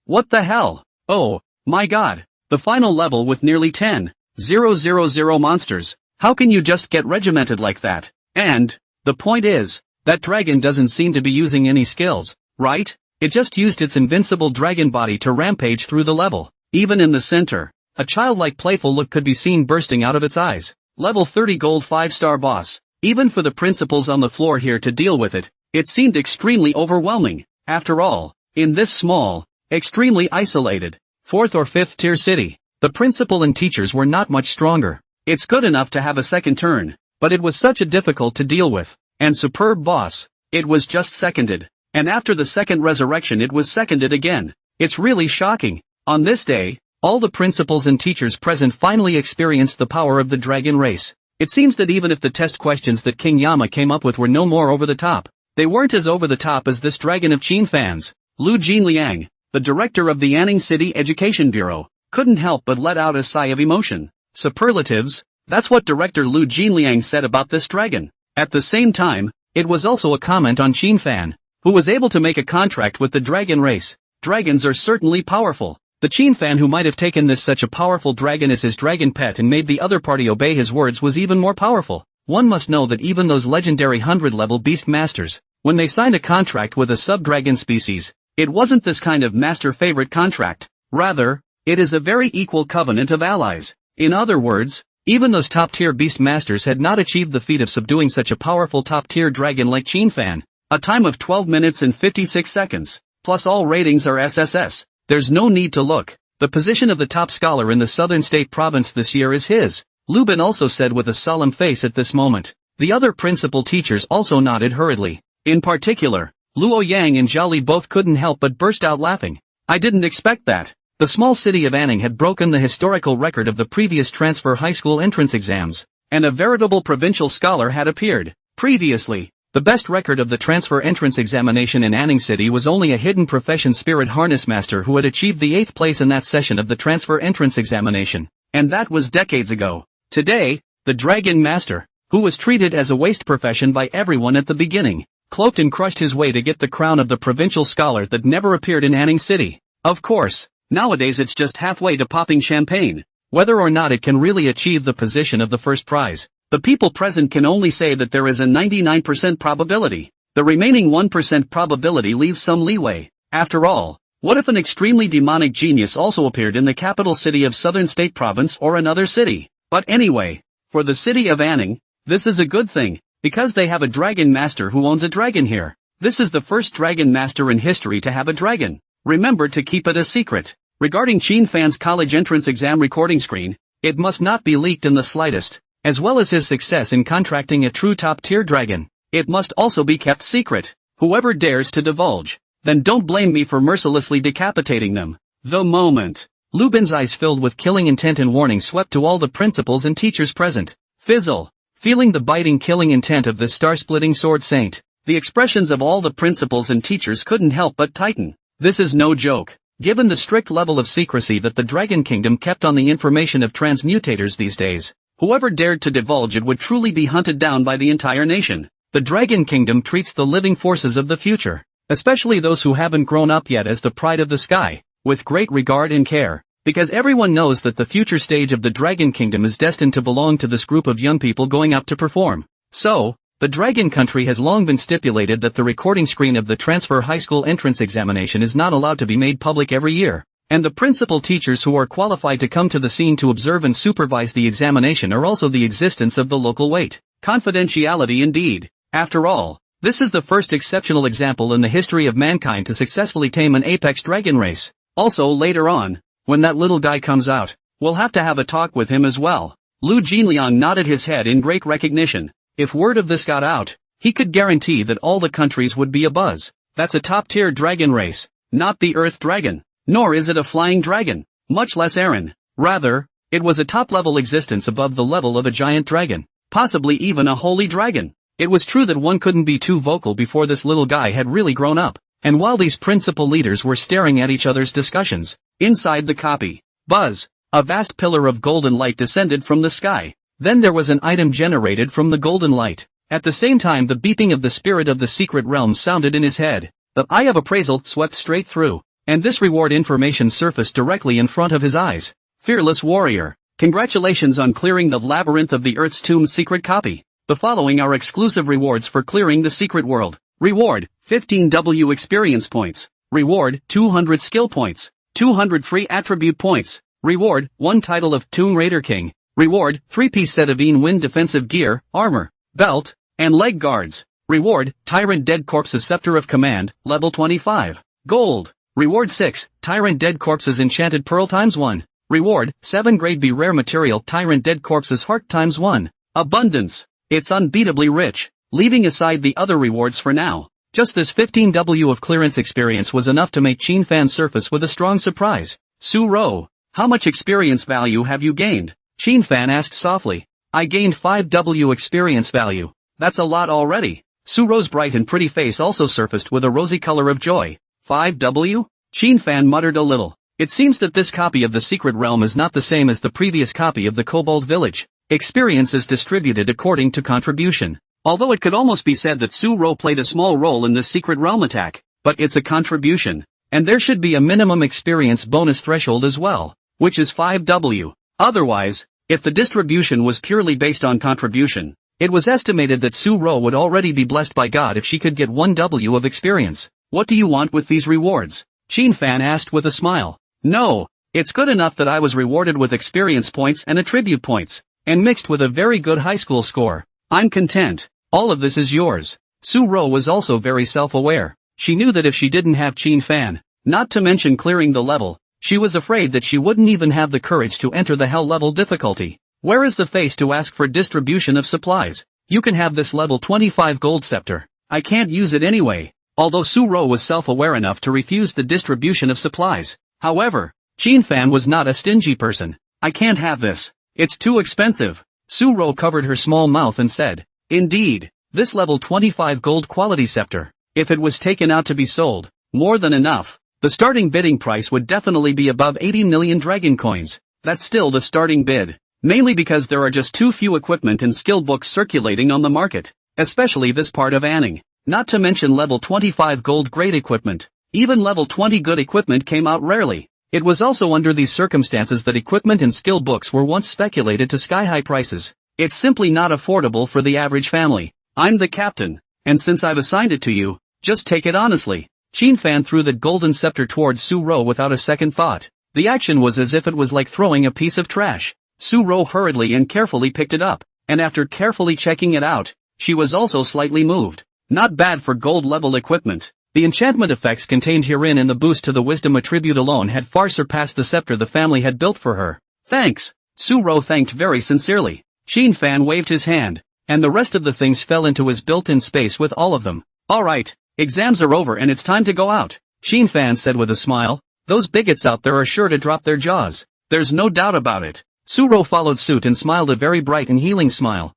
What the hell? Oh, my god. The final level with nearly 10,000 monsters. How can you just get regimented like that? And, the point is, that dragon doesn't seem to be using any skills, right? It just used its invincible dragon body to rampage through the level. Even in the center, a childlike playful look could be seen bursting out of its eyes. Level 30 gold 5-star boss. Even for the principals on the floor here to deal with it, it seemed extremely overwhelming. After all, in this small, extremely isolated, 4th or 5th tier city, the principal and teachers were not much stronger. It's good enough to have a second turn, but it was such a difficult to deal with, and superb boss. It was just seconded, and after the second resurrection it was seconded again. It's really shocking. On this day, all the principals and teachers present finally experienced the power of the dragon race. It seems that even if the test questions that King Yama came up with were no more over the top, they weren't as over the top as this dragon of Qin. Lu Jinliang, the director of the Anning City Education Bureau, couldn't help but let out a sigh of emotion. Superlatives, that's what Director Lu Jinliang said about this dragon. At the same time, it was also a comment on Qin, who was able to make a contract with the dragon race. Dragons are certainly powerful. The Qin who might have taken this such a powerful dragon as his dragon pet and made the other party obey his words was even more powerful. One must know that even those legendary 100-level beast masters, when they signed a contract with a sub-dragon species, it wasn't this kind of master-favorite contract. Rather, it is a very equal covenant of allies. In other words, even those top-tier beast masters had not achieved the feat of subduing such a powerful top-tier dragon like Qin. A time of 12 minutes and 56 seconds, plus all ratings are SSS. There's no need to look. The position of the top scholar in the Southern State Province this year is his. Lubin also said with a solemn face at this moment. The other principal teachers also nodded hurriedly. In particular, Luo Yang and Zhao Li both couldn't help but burst out laughing. I didn't expect that. The small city of Anning had broken the historical record of the previous transfer high school entrance exams, and a veritable provincial scholar had appeared. Previously, the best record of the transfer entrance examination in Anning City was only a hidden profession spirit harness master who had achieved the 8th place in that session of the transfer entrance examination, and that was decades ago. Today, the Dragon Master, who was treated as a waste profession by everyone at the beginning, cloaked and crushed his way to get the crown of the provincial scholar that never appeared in Anning City. Of course, nowadays it's just halfway to popping champagne. Whether or not it can really achieve the position of the first prize, the people present can only say that there is a 99% probability. The remaining 1% probability leaves some leeway. After all, what if an extremely demonic genius also appeared in the capital city of Southern State Province or another city? But anyway, for the city of Anning, this is a good thing, because they have a dragon master who owns a dragon here. This is the first dragon master in history to have a dragon. Remember to keep it a secret. Regarding Qin Fan's college entrance exam recording screen, it must not be leaked in the slightest, as well as his success in contracting a true top-tier dragon. It must also be kept secret. Whoever dares to divulge, then don't blame me for mercilessly decapitating them. The moment Lu Bin's eyes filled with killing intent and warning swept to all the principals and teachers present. Fizzle. Feeling the biting killing intent of this star-splitting sword saint, the expressions of all the principals and teachers couldn't help but tighten. This is no joke. Given the strict level of secrecy that the Dragon Kingdom kept on the information of transmutators these days, whoever dared to divulge it would truly be hunted down by the entire nation. The Dragon Kingdom treats the living forces of the future, especially those who haven't grown up yet, as the pride of the sky, with great regard and care, because everyone knows that the future stage of the Dragon Kingdom is destined to belong to this group of young people going up to perform. So, the Dragon Country has long been stipulated that the recording screen of the transfer high school entrance examination is not allowed to be made public every year, and the principal teachers who are qualified to come to the scene to observe and supervise the examination are also the existence of the local weight. Confidentiality indeed. After all, this is the first exceptional example in the history of mankind to successfully tame an apex dragon race. Also later on, when that little guy comes out, we'll have to have a talk with him as well. Lu Jinliang nodded his head in great recognition. If word of this got out, he could guarantee that all the countries would be abuzz. That's a top-tier dragon race, not the Earth Dragon. Nor is it a flying dragon, much less Aaron. Rather, it was a top-level existence above the level of a giant dragon, possibly even a holy dragon. It was true that one couldn't be too vocal before this little guy had really grown up, and while these principal leaders were staring at each other's discussions, inside the copy, buzz, a vast pillar of golden light descended from the sky. Then there was an item generated from the golden light. At the same time the beeping of the spirit of the secret realm sounded in his head. The eye of appraisal swept straight through, and this reward information surfaced directly in front of his eyes. Fearless warrior, congratulations on clearing the labyrinth of the Earth's Tomb secret copy. The following are exclusive rewards for clearing the secret world. Reward, 15W experience points. Reward, 200 skill points. 200 free attribute points. Reward, 1 title of Tomb Raider King. Reward, 3-piece set of wind defensive gear, armor, belt, and leg guards. Reward, Tyrant Dead Corpse's Scepter of Command, level 25. Gold. Reward 6, Tyrant Dead Corpse's Enchanted Pearl ×1. Reward, 7 Grade B Rare Material Tyrant Dead Corpse's Heart ×1. Abundance. It's unbeatably rich. Leaving aside the other rewards for now, just this 15W of clearance experience was enough to make Qin Fan surface with a strong surprise. Su Ro, how much experience value have you gained? Qin Fan asked softly. I gained 5W experience value. That's a lot already. Su Ro's bright and pretty face also surfaced with a rosy color of joy. 5W? Qin Fan muttered a little. It seems that this copy of the Secret Realm is not the same as the previous copy of the Kobold Village. Experience is distributed according to contribution. Although it could almost be said that Su Ro played a small role in this Secret Realm attack, but it's a contribution. And there should be a minimum experience bonus threshold as well, which is 5W. Otherwise, if the distribution was purely based on contribution, it was estimated that Su Ro would already be blessed by God if she could get 1W of experience. What do you want with these rewards? Qin Fan asked with a smile. No, it's good enough that I was rewarded with experience points and attribute points, and mixed with a very good high school score. I'm content. All of this is yours. Su Ro was also very self-aware. She knew that if she didn't have Qin Fan, not to mention clearing the level, she was afraid that she wouldn't even have the courage to enter the hell level difficulty. Where is the face to ask for distribution of supplies? You can have this level 25 gold scepter. I can't use it anyway. Although Su Ro was self-aware enough to refuse the distribution of supplies. However, Qin Fan was not a stingy person. I can't have this. It's too expensive. Su Ro covered her small mouth and said, Indeed, this level 25 gold quality scepter, if it was taken out to be sold, more than enough. The starting bidding price would definitely be above 80 million dragon coins. That's still the starting bid. Mainly because there are just too few equipment and skill books circulating on the market, especially this part of Anning. Not to mention level 25 gold grade equipment. Even level 20 good equipment came out rarely. It was also under these circumstances that equipment and skill books were once speculated to sky-high prices. It's simply not affordable for the average family. I'm the captain. and since I've assigned it to you, just take it honestly. Qin Fan threw the golden scepter towards Su Ro without a second thought. The action was as if it was like throwing a piece of trash. Su Ro hurriedly and carefully picked it up, and after carefully checking it out, she was also slightly moved. Not bad for gold-level equipment. The enchantment effects contained herein in the boost to the wisdom attribute alone had far surpassed the scepter the family had built for her. Thanks. Su Ro thanked very sincerely. Qin Fan waved his hand, and the rest of the things fell into his built-in space with all of them. Alright, exams are over and it's time to go out, Qin Fan said with a smile. Those bigots out there are sure to drop their jaws. There's no doubt about it. Su Ro followed suit and smiled a very bright and healing smile.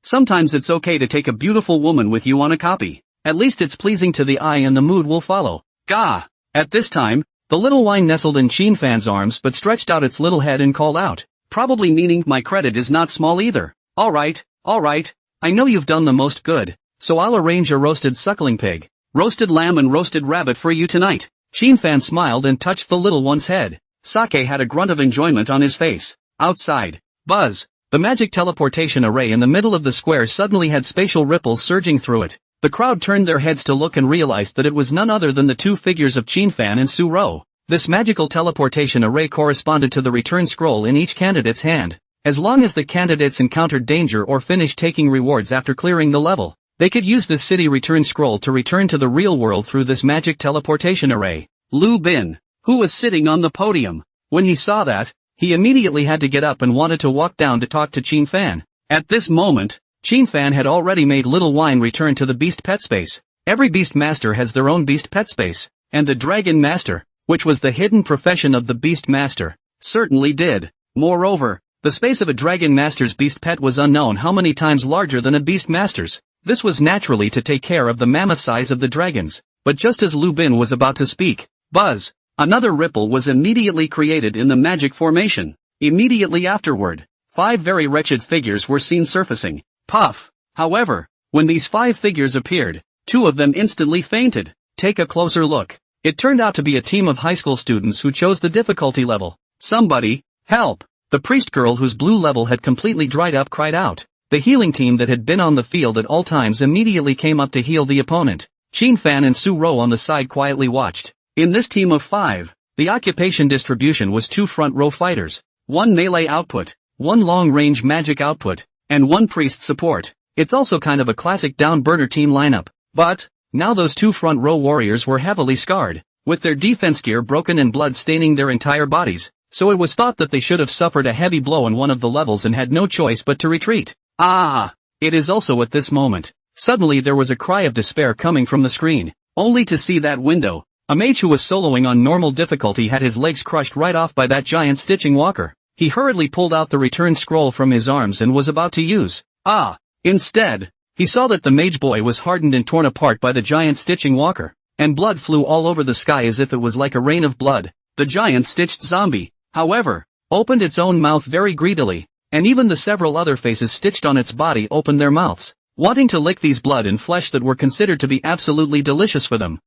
Sometimes it's okay to take a beautiful woman with you on a copy. At least it's pleasing to the eye and the mood will follow. Gah! At this time, the little wine nestled in Qin Fan's arms but stretched out its little head and called out, probably meaning my credit is not small either. Alright, I know you've done the most good, so I'll arrange a roasted suckling pig, roasted lamb and roasted rabbit for you tonight. Qin Fan smiled and touched the little one's head. Sake had a grunt of enjoyment on his face. Outside, buzz! The magic teleportation array in the middle of the square suddenly had spatial ripples surging through it. The crowd turned their heads to look and realized that it was none other than the two figures of Qin Fan and Su Ro. This magical teleportation array corresponded to the return scroll in each candidate's hand. As long as the candidates encountered danger or finished taking rewards after clearing the level, they could use this city return scroll to return to the real world through this magic teleportation array. Lu Bin, who was sitting on the podium, when he saw that, he immediately had to get up and wanted to walk down to talk to Qin Fan. At this moment, Qin Fan had already made Little Wine return to the Beast Pet Space. Every Beast Master has their own Beast Pet Space, and the Dragon Master, which was the hidden profession of the Beast Master, certainly did. Moreover, the space of a Dragon Master's Beast Pet was unknown how many times larger than a Beast Master's. This was naturally to take care of the mammoth size of the dragons. But just as Lu Bin was about to speak, buzz! Another ripple was immediately created in the magic formation. Immediately afterward, 5 very wretched figures were seen surfacing. Puff! However, when these 5 figures appeared, 2 of them instantly fainted. Take a closer look. It turned out to be a team of high school students who chose the difficulty level. Somebody, help! The priest girl whose blue level had completely dried up cried out. The healing team that had been on the field at all times immediately came up to heal the opponent. Qin Fan and Su Ro on the side quietly watched. In this team of 5, the occupation distribution was 2 front row fighters, 1 melee output, 1 long-range magic output, and 1 priest support. It's also kind of a classic down-burner team lineup. But, now those 2 front row warriors were heavily scarred, with their defense gear broken and blood staining their entire bodies, so it was thought that they should have suffered a heavy blow in one of the levels and had no choice but to retreat. It is also at this moment. Suddenly there was a cry of despair coming from the screen, only to see that window. A mage who was soloing on normal difficulty had his legs crushed right off by that giant stitching walker. He hurriedly pulled out the return scroll from his arms and was about to use. Instead, he saw that the mage boy was hardened and torn apart by the giant stitching walker, and blood flew all over the sky as if it was like a rain of blood. The giant stitched zombie, however, opened its own mouth very greedily, and even the several other faces stitched on its body opened their mouths, wanting to lick these blood and flesh that were considered to be absolutely delicious for them.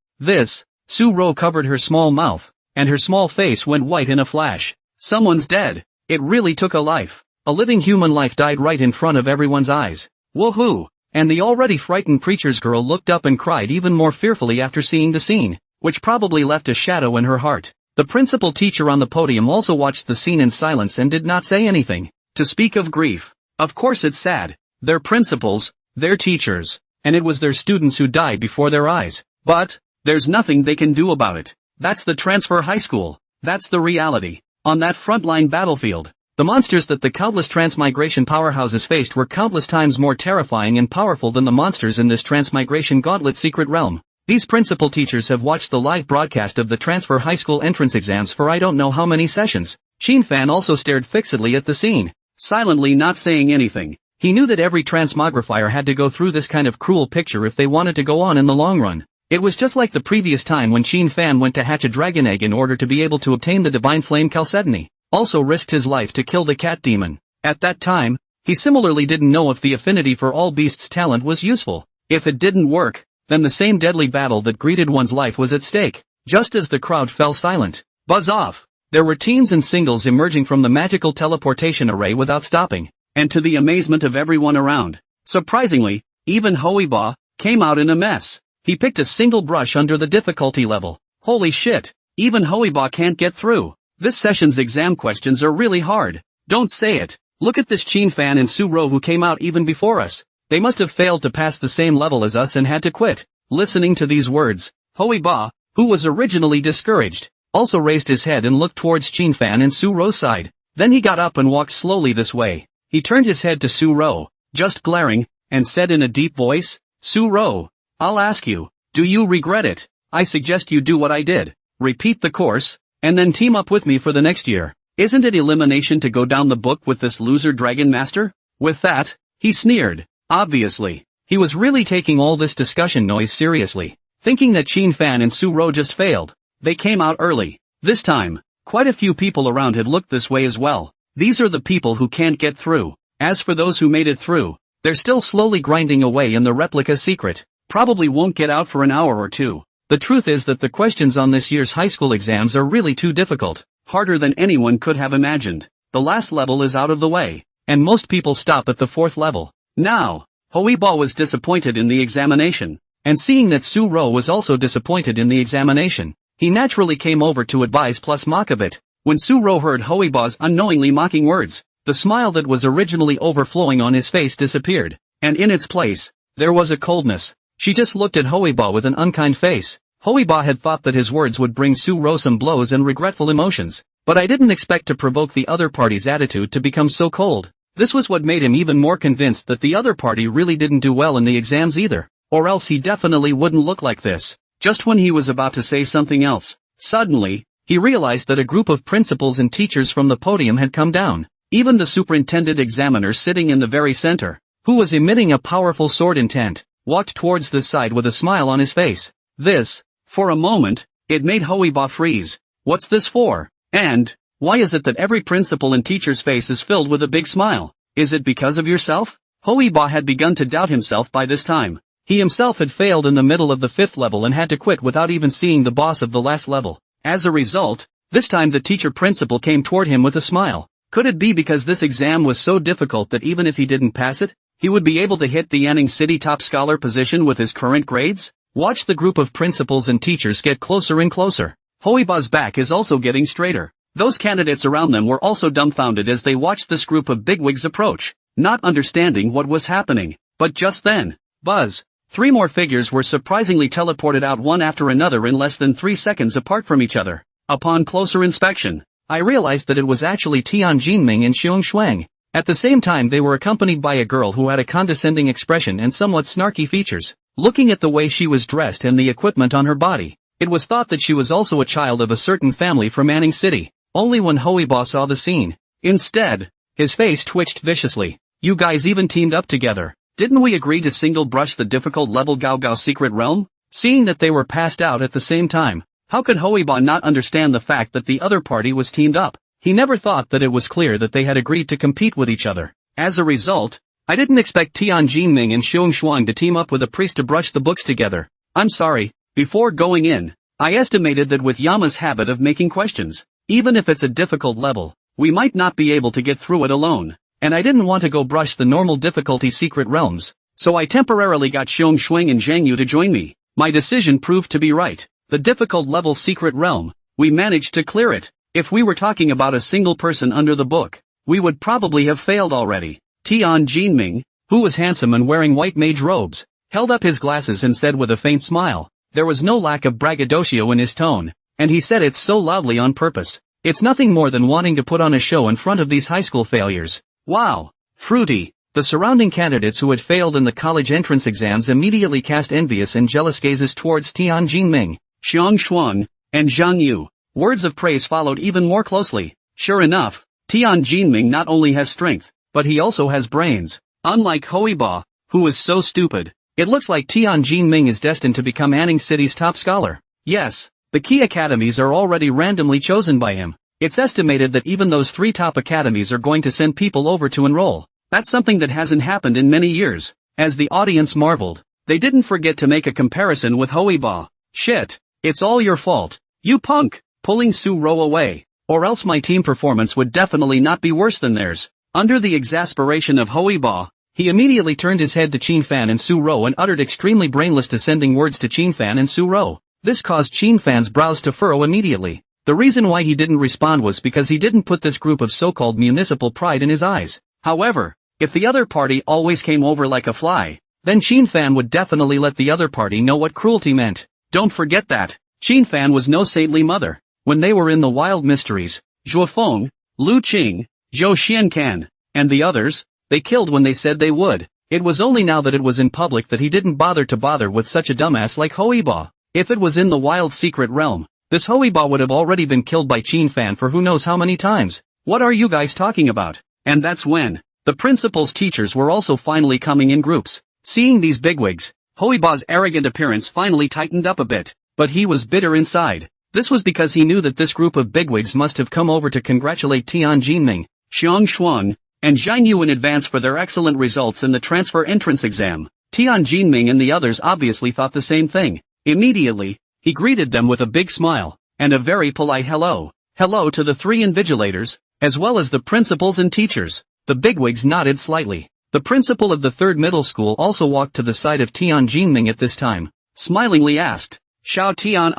Su Ro covered her small mouth, and her small face went white in a flash. Someone's dead. It really took a life. A living human life died right in front of everyone's eyes. Woohoo! And the already frightened preacher's girl looked up and cried even more fearfully after seeing the scene, which probably left a shadow in her heart. The principal teacher on the podium also watched the scene in silence and did not say anything. To speak of grief, of course it's sad. Their principals, their teachers, and it was their students who died before their eyes. But there's nothing they can do about it. That's the transfer high school. That's the reality. On that frontline battlefield, the monsters that the countless transmigration powerhouses faced were countless times more terrifying and powerful than the monsters in this transmigration gauntlet secret realm. These principal teachers have watched the live broadcast of the transfer high school entrance exams for I don't know how many sessions. Qin Fan also stared fixedly at the scene, silently not saying anything. He knew that every transmogrifier had to go through this kind of cruel picture if they wanted to go on in the long run. It was just like the previous time when Qin Fan went to hatch a dragon egg in order to be able to obtain the divine flame chalcedony, also risked his life to kill the cat demon. At that time, he similarly didn't know if the affinity for all beasts talent was useful. If it didn't work, then the same deadly battle that greeted one's life was at stake. Just as the crowd fell silent, buzz off, there were teams and singles emerging from the magical teleportation array without stopping, and to the amazement of everyone around. Surprisingly, even Hoiba, came out in a mess. He picked a single brush under the difficulty level. Holy shit, even Hoiba can't get through. This session's exam questions are really hard. Don't say it. Look at this Chin-fan and Su-ro who came out even before us. They must have failed to pass the same level as us and had to quit. Listening to these words, Hoiba, who was originally discouraged, also raised his head and looked towards Chin-fan and Su-ro's side. Then he got up and walked slowly this way. He turned his head to Su-ro, just glaring, and said in a deep voice, Su-ro, I'll ask you, do you regret it? I suggest you do what I did. Repeat the course, and then team up with me for the next year. Isn't it elimination to go down the book with this loser Dragon Master? With that, he sneered. Obviously, he was really taking all this discussion noise seriously, thinking that Chin-fan and Su-ro just failed. They came out early. This time, quite a few people around had looked this way as well. These are the people who can't get through. As for those who made it through, they're still slowly grinding away in the replica secret. Probably won't get out for an hour or two. The truth is that the questions on this year's high school exams are really too difficult, harder than anyone could have imagined. The last level is out of the way, and most people stop at the 4th level. Now, Hoiba was disappointed in the examination, and seeing that Su-ro was also disappointed in the examination, he naturally came over to advise plus mock a bit. When Su-ro heard Hoiba's unknowingly mocking words, the smile that was originally overflowing on his face disappeared, and in its place, there was a coldness. She just looked at Hoiba with an unkind face. Hoiba had thought that his words would bring Su-ro some blows and regretful emotions, but I didn't expect to provoke the other party's attitude to become so cold. This was what made him even more convinced that the other party really didn't do well in the exams either, or else he definitely wouldn't look like this. Just when he was about to say something else, suddenly, he realized that a group of principals and teachers from the podium had come down. Even the superintendent examiner sitting in the very center, who was emitting a powerful sword intent, walked towards this side with a smile on his face. This, for a moment, it made Hoiba freeze. What's this for? And, why is it that every principal and teacher's face is filled with a big smile? Is it because of yourself? Hoiba had begun to doubt himself by this time. He himself had failed in the middle of the 5th level and had to quit without even seeing the boss of the last level. As a result, this time the teacher principal came toward him with a smile. Could it be because this exam was so difficult that even if he didn't pass it, he would be able to hit the Yanning City top scholar position with his current grades? Watch the group of principals and teachers get closer and closer. Hoiba's back is also getting straighter. Those candidates around them were also dumbfounded as they watched this group of bigwigs approach, not understanding what was happening. But just then, buzz, 3 more figures were surprisingly teleported out one after another in less than 3 seconds apart from each other. Upon closer inspection, I realized that it was actually Tian Jinming and Xiong Shuang. At the same time they were accompanied by a girl who had a condescending expression and somewhat snarky features. Looking at the way she was dressed and the equipment on her body, it was thought that she was also a child of a certain family from Yanning City. Only when Hoiba saw the scene, instead, his face twitched viciously. You guys even teamed up together. Didn't we agree to single brush the difficult level Gao Gao Secret Realm? Seeing that they were passed out at the same time, how could Hoiba not understand the fact that the other party was teamed up? He never thought that it was clear that they had agreed to compete with each other. As a result, I didn't expect Tian Jinming and Xiong Shuang to team up with a priest to brush the books together. I'm sorry, before going in, I estimated that with Yama's habit of making questions, even if it's a difficult level, we might not be able to get through it alone. And I didn't want to go brush the normal difficulty secret realms, so I temporarily got Xiong Shuang and Zhang Yu to join me. My decision proved to be right. The difficult level secret realm, we managed to clear it. If we were talking about a single person under the book, we would probably have failed already. Tian Jinming, who was handsome and wearing white mage robes, held up his glasses and said with a faint smile. There was no lack of braggadocio in his tone, and he said it so loudly on purpose. It's nothing more than wanting to put on a show in front of these high school failures. Wow, fruity. The surrounding candidates who had failed in the college entrance exams immediately cast envious and jealous gazes towards Tian Jinming, Xiong Shuang, and Zhang Yu. Words of praise followed even more closely. Sure enough, Tian Jinming not only has strength, but he also has brains. Unlike Hoiba, who is so stupid, it looks like Tian Jinming is destined to become Yanning City's top scholar. Yes, the key academies are already randomly chosen by him. It's estimated that even those 3 top academies are going to send people over to enroll. That's something that hasn't happened in many years. As the audience marveled, they didn't forget to make a comparison with Hoiba. Shit, it's all your fault, you punk, pulling Su-ro away, or else my team performance would definitely not be worse than theirs. Under the exasperation of Hoiba, He immediately turned his head to Qin Fan and Su Ro and uttered extremely brainless descending words to Qin Fan and Su Ro. This caused Qin Fan's brows to furrow immediately. The reason why he didn't respond was because he didn't put this group of so-called municipal pride in his eyes. However, if the other party always came over like a fly, then Qin Fan would definitely let the other party know what cruelty meant. Don't forget that Qin Fan was no saintly mother. When they were in the wild mysteries, Zhuo Feng, Lu Qing, Zhou Xiancan, and the others, they killed when they said they would. It was only now that it was in public that he didn't bother with such a dumbass like Hoiba. If it was in the wild secret realm, this Hoiba would have already been killed by Qin Fan for who knows how many times. What are you guys talking about? And that's when the principal's teachers were also finally coming in groups. Seeing these bigwigs, Hoiba's arrogant appearance finally tightened up a bit, but he was bitter inside. This was because he knew that this group of bigwigs must have come over to congratulate Tian Jinming, Xiang Shuang, and Zhang Yu in advance for their excellent results in the transfer entrance exam. Tian Jinming and the others obviously thought the same thing. Immediately, he greeted them with a big smile, and a very polite hello. Hello to the three invigilators, as well as the principals and teachers. The bigwigs nodded slightly. The principal of the third middle school also walked to the side of Tian Jinming at this time, smilingly asked, Xiao Tian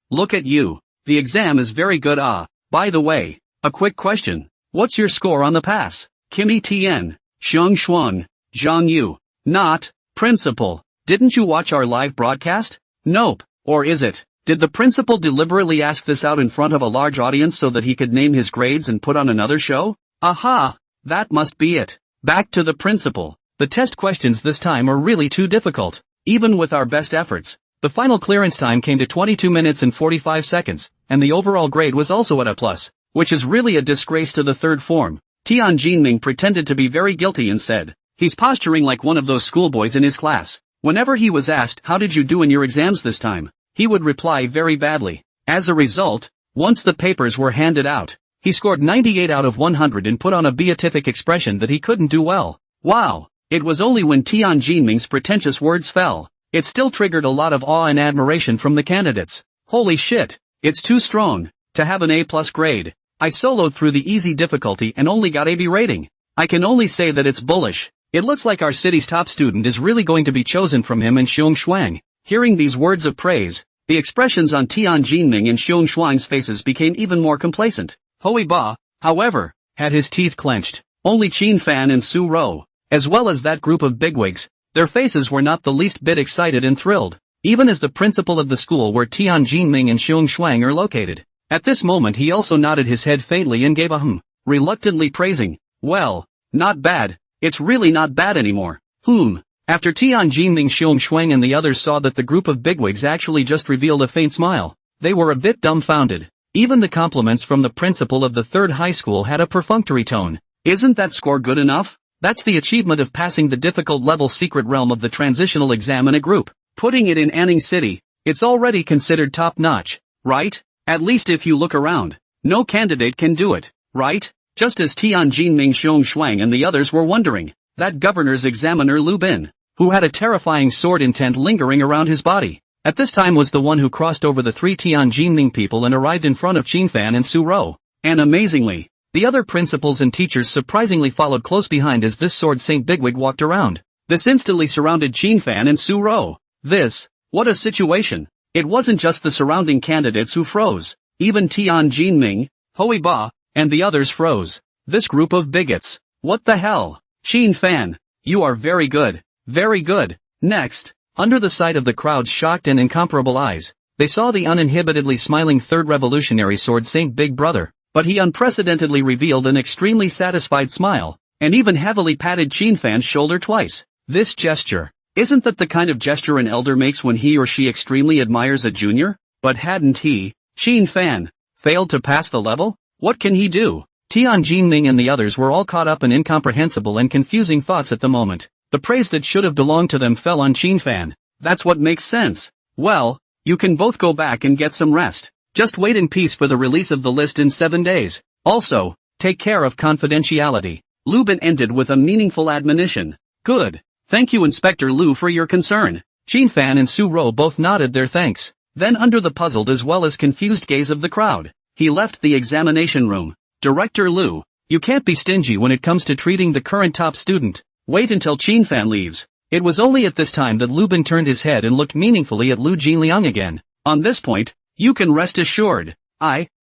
look at you. The exam is very good By the way, a quick question. What's your score on the pass? Kimi Tian, Xiang Shuang, Zhang Yu. Not, principal. Didn't you watch our live broadcast? Nope. Or is it? Did the principal deliberately ask this out in front of a large audience so that he could name his grades and put on another show? Aha! That must be it. Back to the principal. The test questions this time are really too difficult. Even with our best efforts, the final clearance time came to 22 minutes and 45 seconds, and the overall grade was also at A+, which is really a disgrace to the third form. Tian Jinming pretended to be very guilty and said, he's posturing like one of those schoolboys in his class. Whenever he was asked, how did you do in your exams this time? He would reply very badly. As a result, once the papers were handed out, he scored 98 out of 100 and put on a beatific expression that he couldn't do well. Wow! It was only when Tian Jinming's pretentious words fell. It still triggered a lot of awe and admiration from the candidates. Holy shit! It's too strong to have an A+ grade. I soloed through the easy difficulty and only got AB rating. I can only say that it's bullish. It looks like our city's top student is really going to be chosen from him and Xiong Shuang. Hearing these words of praise, the expressions on Tian Jinming and Xiong Shuang's faces became even more complacent. Hui Ba, however, had his teeth clenched. Only Qin Fan and Su Ro, as well as that group of bigwigs, their faces were not the least bit excited and thrilled, even as the principal of the school where Tian Jinming and Xiong Shuang are located. At this moment he also nodded his head faintly and gave a reluctantly praising, well, not bad, it's really not bad anymore. After Tian Jinming, Xiong Shuang and the others saw that the group of bigwigs actually just revealed a faint smile, they were a bit dumbfounded. Even the compliments from the principal of the third high school had a perfunctory tone. Isn't that score good enough? That's the achievement of passing the difficult level secret realm of the transitional exam in a group. Putting it in Anning City, it's already considered top-notch, right? At least if you look around. No candidate can do it, right? Just as Tian Jinming, Xiong Shuang and the others were wondering, that governor's examiner Lu Bin, who had a terrifying sword intent lingering around his body, at this time was the one who crossed over the three Tian Jinming people and arrived in front of Qin Fan and Su Ro. And amazingly, the other principals and teachers surprisingly followed close behind as this sword Saint Bigwig walked around. This instantly surrounded Qin Fan and Su Ro. What a situation. It wasn't just the surrounding candidates who froze. Even Tian Jinming, Hui Ba, and the others froze. This group of bigots. What the hell? Qin Fan, you are very good. Very good. Next, under the sight of the crowd's shocked and incomparable eyes, they saw the uninhibitedly smiling third revolutionary sword Saint Big Brother, but he unprecedentedly revealed an extremely satisfied smile, and even heavily patted Qin Fan's shoulder twice. This gesture, isn't that the kind of gesture an elder makes when he or she extremely admires a junior? But hadn't he, Qin Fan, failed to pass the level? What can he do? Tian Jinming and the others were all caught up in incomprehensible and confusing thoughts at the moment. The praise that should have belonged to them fell on Qin Fan. That's what makes sense. Well, you can both go back and get some rest. Just wait in peace for the release of the list in 7 days. Also, take care of confidentiality. Lu Bin ended with a meaningful admonition. Good. Thank you Inspector Lu for your concern. Qin Fan and Su Ro both nodded their thanks. Then under the puzzled as well as confused gaze of the crowd, he left the examination room. Director Lu, you can't be stingy when it comes to treating the current top student. Wait until Qin Fan leaves. It was only at this time that Lu Bin turned his head and looked meaningfully at Lu Jinliang again. On this point, you can rest assured.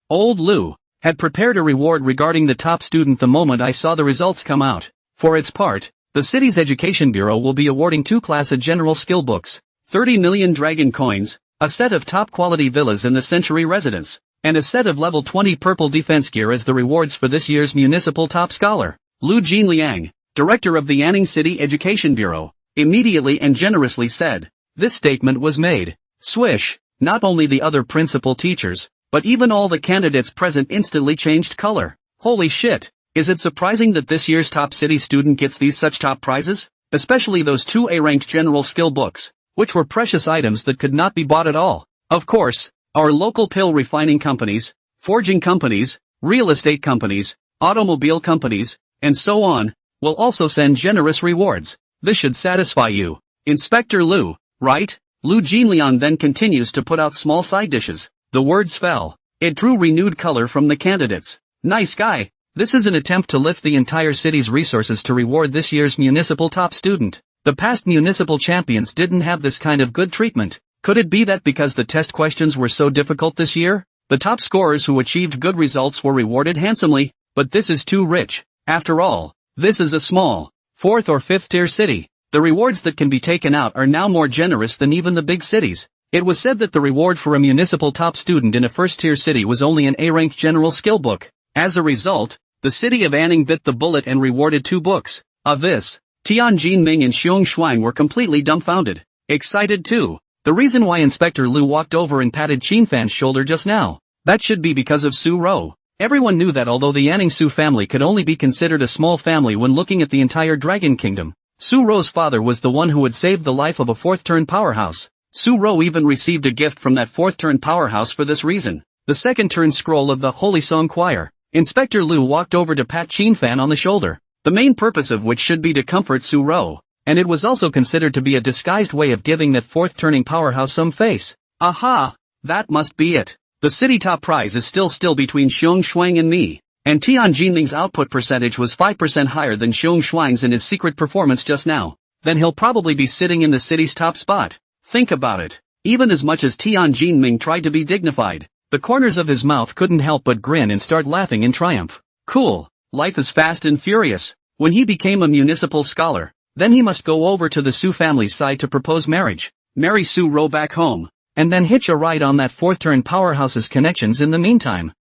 Old Lu, had prepared a reward regarding the top student the moment I saw the results come out. For its part, the city's education bureau will be awarding 2 class of general skill books, 30 million dragon coins, a set of top-quality villas in the Century residence, and a set of level 20 purple defense gear as the rewards for this year's municipal top scholar. Lu Jinliang, director of the Anning City Education Bureau, immediately and generously said. This statement was made. Swish, not only the other principal teachers, but even all the candidates present instantly changed color. Holy shit, is it surprising that this year's top city student gets these such top prizes? Especially those 2 A-ranked general skill books, which were precious items that could not be bought at all. Of course, our local pill refining companies, forging companies, real estate companies, automobile companies, and so on, will also send generous rewards. This should satisfy you, Inspector Lu, right? Lu Jinliang then continues to put out small side dishes. The words fell. It drew renewed color from the candidates. Nice guy. This is an attempt to lift the entire city's resources to reward this year's municipal top student. The past municipal champions didn't have this kind of good treatment. Could it be that because the test questions were so difficult this year, the top scorers who achieved good results were rewarded handsomely? But this is too rich. After all, this is a small, 4th or 5th tier city. The rewards that can be taken out are now more generous than even the big cities. It was said that the reward for a municipal top student in a 1st tier city was only an A-ranked general skill book. As a result, the city of Anning bit the bullet and rewarded 2 books. Of this, Tianjin Ming and Xiong Shuang were completely dumbfounded. Excited too. The reason why Inspector Lu walked over and patted Qin Fan's shoulder just now. That should be because of Su Rou. Everyone knew that although the Anning Su family could only be considered a small family when looking at the entire Dragon Kingdom, Su Rou's father was the one who had saved the life of a 4th-turn powerhouse. Su Rou even received a gift from that 4th-turn powerhouse for this reason. The 2nd-turn scroll of the Holy Song Choir. Inspector Lu walked over to pat Qin Fan on the shoulder, the main purpose of which should be to comfort Su Rou, and it was also considered to be a disguised way of giving that 4th-turning powerhouse some face. Aha! That must be it. The city top prize is still between Xiong Shuang and me, and Tian Jinling's output percentage was 5% higher than Xiong Shuang's in his secret performance just now. Then he'll probably be sitting in the city's top spot. Think about it. Even as much as Tian Jinling tried to be dignified, the corners of his mouth couldn't help but grin and start laughing in triumph. Cool. Life is fast and furious. When he became a municipal scholar, then he must go over to the Su family's side to propose marriage, marry Su Rou back home, and then hitch a ride on that 4th-turn powerhouse's connections in the meantime.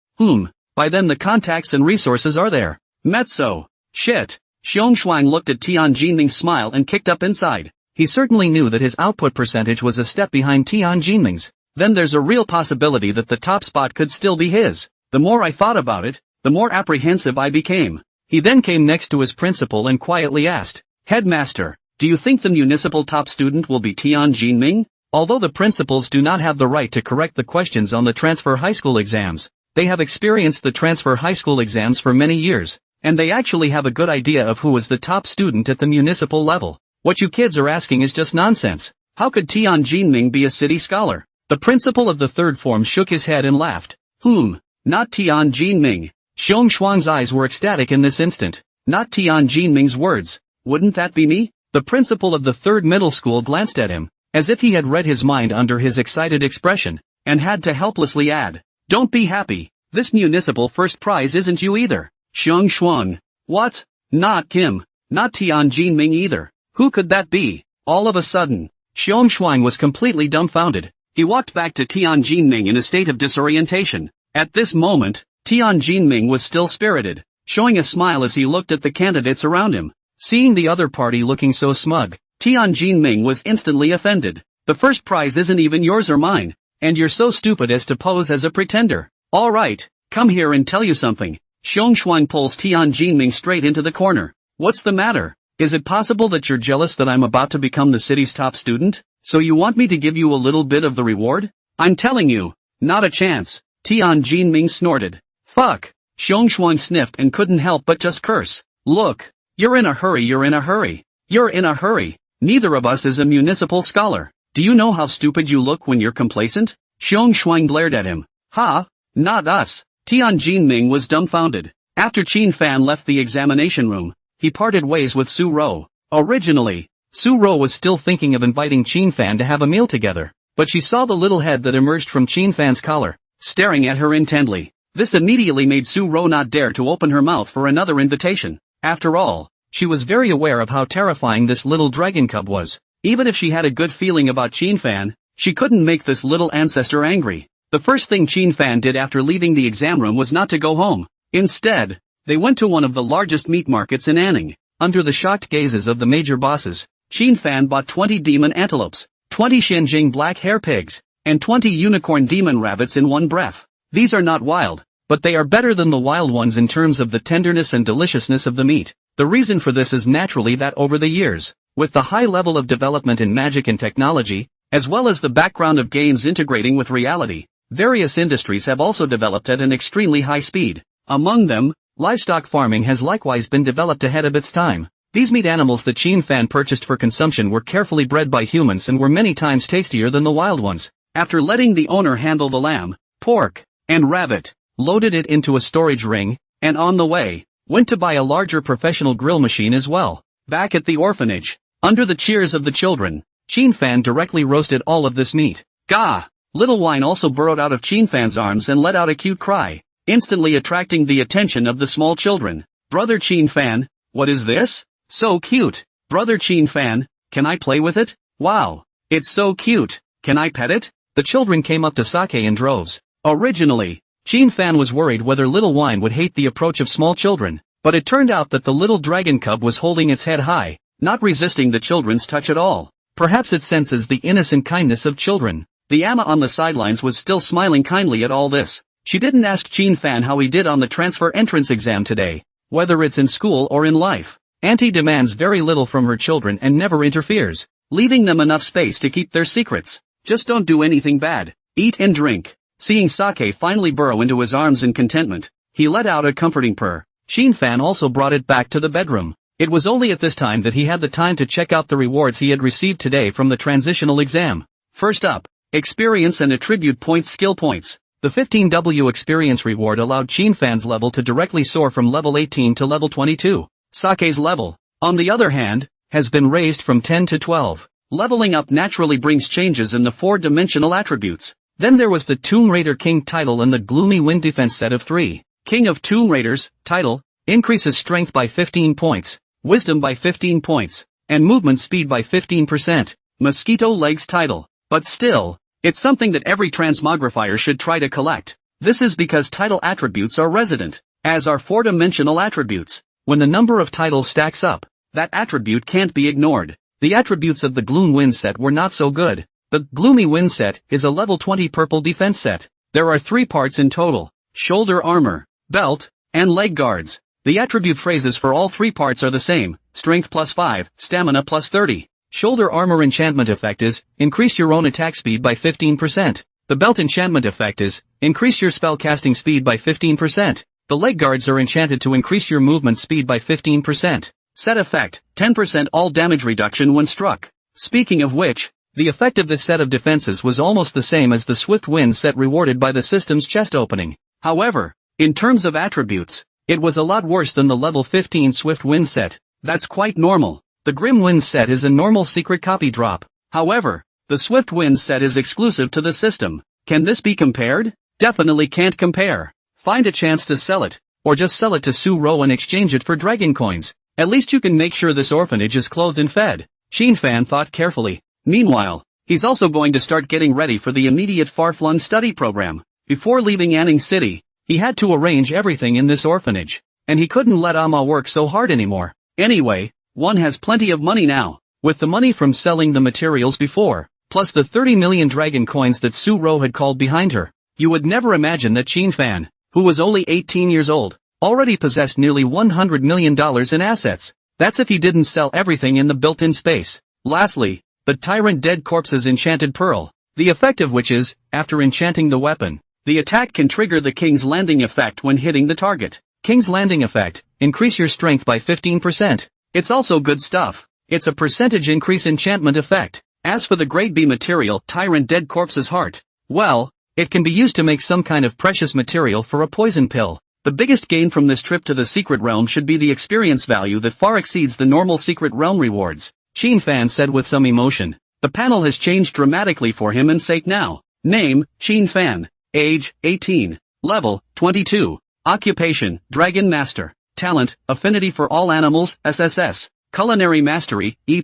By then the contacts and resources are there. Mezzo. Shit. Xiong Shuang looked at Tian Jinling's smile and kicked up inside. He certainly knew that his output percentage was a step behind Tian Jinling's. Then there's a real possibility that the top spot could still be his. The more I thought about it, the more apprehensive I became. He then came next to his principal and quietly asked, Headmaster, do you think the municipal top student will be Tian Jinling? Although the principals do not have the right to correct the questions on the transfer high school exams, they have experienced the transfer high school exams for many years, and they actually have a good idea of who is the top student at the municipal level. What you kids are asking is just nonsense. How could Tian Jinling be a city scholar? The principal of the 3rd form shook his head and laughed. Not Tian Jinling. Xiong Shuang's eyes were ecstatic in this instant. Not Tian Jinling's words. Wouldn't that be me? The principal of the 3rd middle school glanced at him, as if he had read his mind under his excited expression, and had to helplessly add, Don't be happy, this municipal first prize isn't you either. Xiong Shuang. What? Not Kim. Not Tian Jinling either. Who could that be? All of a sudden, Xiong Shuang was completely dumbfounded. He walked back to Tian Jinling in a state of disorientation. At this moment, Tian Jinling was still spirited, showing a smile as he looked at the candidates around him. Seeing the other party looking so smug, Tian Jinling was instantly offended. The first prize isn't even yours or mine, and you're so stupid as to pose as a pretender. Alright, come here and tell you something. Xiong Shuang pulls Tian Jinling straight into the corner. What's the matter? Is it possible that you're jealous that I'm about to become the city's top student? So you want me to give you a little bit of the reward? I'm telling you, not a chance. Tian Jinling snorted. Fuck. Xiong Shuang sniffed and couldn't help but just curse. Look. You're in a hurry. You're in a hurry. Neither of us is a municipal scholar. Do you know how stupid you look when you're complacent? Xiong Shuang glared at him. Ha? Not us. Tian Jinling was dumbfounded. After Qin Fan left the examination room, he parted ways with Su Rou. Originally, Su-ro was still thinking of inviting Qin-fan to have a meal together, but she saw the little head that emerged from Qin-fan's collar, staring at her intently. This immediately made Su-ro not dare to open her mouth for another invitation. After all, she was very aware of how terrifying this little dragon cub was. Even if she had a good feeling about Qin-fan, she couldn't make this little ancestor angry. The first thing Qin-fan did after leaving the exam room was not to go home. Instead, they went to one of the largest meat markets in Anning. Under the shocked gazes of the major bosses, Qin-fan bought 20 demon antelopes, 20 Shenjing black hair pigs, and 20 unicorn demon rabbits in one breath. These are not wild, but they are better than the wild ones in terms of the tenderness and deliciousness of the meat. The reason for this is naturally that over the years, with the high level of development in magic and technology, as well as the background of games integrating with reality, various industries have also developed at an extremely high speed. Among them, livestock farming has likewise been developed ahead of its time. These meat animals that Qin-fan purchased for consumption were carefully bred by humans and were many times tastier than the wild ones. After letting the owner handle the lamb, pork, and rabbit, loaded it into a storage ring, and on the way, went to buy a larger professional grill machine as well. Back at the orphanage, under the cheers of the children, Qin-fan directly roasted all of this meat. Gah! Little Wine also burrowed out of Qin-fan's arms and let out a cute cry, instantly attracting the attention of the small children. Brother Qin-fan, what is this? So cute. Brother Qin-fan, can I play with it? Wow. It's so cute. Can I pet it? The children came up to Sake in droves. Originally, Qin-fan was worried whether Little Wine would hate the approach of small children, but it turned out that the little dragon cub was holding its head high, not resisting the children's touch at all. Perhaps it senses the innocent kindness of children. The Amma on the sidelines was still smiling kindly at all this. She didn't ask Qin-fan how he did on the transfer entrance exam today, whether it's in school or in life. Auntie demands very little from her children and never interferes, leaving them enough space to keep their secrets. Just don't do anything bad. Eat and drink. Seeing Sake finally burrow into his arms in contentment, he let out a comforting purr. Qin-fan also brought it back to the bedroom. It was only at this time that he had the time to check out the rewards he had received today from the transitional exam. First up, experience and attribute points skill points. The 15W experience reward allowed Qin-fan's level to directly soar from level 18 to level 22. Sake's level, on the other hand, has been raised from 10 to 12. Leveling up naturally brings changes in the 4-dimensional attributes. Then there was the Tomb Raider King title and the Gloomy Wind Defense set of 3. King of Tomb Raiders, title, increases strength by 15 points, wisdom by 15 points, and movement speed by 15%. Mosquito Legs title. But still, it's something that every transmogrifier should try to collect. This is because title attributes are resident, as are 4-dimensional attributes. When the number of titles stacks up, that attribute can't be ignored. The attributes of the Gloom Wind set were not so good. The Gloomy Wind set is a level 20 purple defense set. There are 3 parts in total: shoulder armor, belt, and leg guards. The attribute phrases for all 3 parts are the same: strength plus 5, stamina plus 30. Shoulder armor enchantment effect is, increase your own attack speed by 15%. The belt enchantment effect is, increase your spell casting speed by 15%. The leg guards are enchanted to increase your movement speed by 15%. Set effect, 10% all damage reduction when struck. Speaking of which, the effect of this set of defenses was almost the same as the Swift Wind set rewarded by the system's chest opening. However, in terms of attributes, it was a lot worse than the level 15 Swift Wind set. That's quite normal. The Grim Wind set is a normal secret copy drop. However, the Swift Wind set is exclusive to the system. Can this be compared? Definitely can't compare. Find a chance to sell it, or just sell it to Su-ro and exchange it for dragon coins. At least you can make sure this orphanage is clothed and fed. Qin-fan thought carefully. Meanwhile, he's also going to start getting ready for the immediate far-flung study program. Before leaving Anning City, he had to arrange everything in this orphanage, and he couldn't let Amma work so hard anymore. Anyway, one has plenty of money now, with the money from selling the materials before, plus the 30 million dragon coins that Su-ro had called behind her. You would never imagine that Qin-fan, who was only 18 years old, already possessed nearly $100 million in assets. That's if he didn't sell everything in the built-in space. Lastly, the Tyrant Dead Corpse's enchanted pearl, the effect of which is, after enchanting the weapon, the attack can trigger the King's Landing effect when hitting the target. King's Landing effect, increase your strength by 15%. It's also good stuff. It's a percentage increase enchantment effect. As for the grade B material Tyrant Dead Corpse's heart, well, it can be used to make some kind of precious material for a poison pill. The biggest gain from this trip to the secret realm should be the experience value that far exceeds the normal secret realm rewards, Shin Fan said with some emotion. The panel has changed dramatically for him and sake now. Name, Shin Fan. Age, 18. Level, 22. Occupation, Dragon Master. Talent, Affinity for all animals, SSS. Culinary Mastery, E+.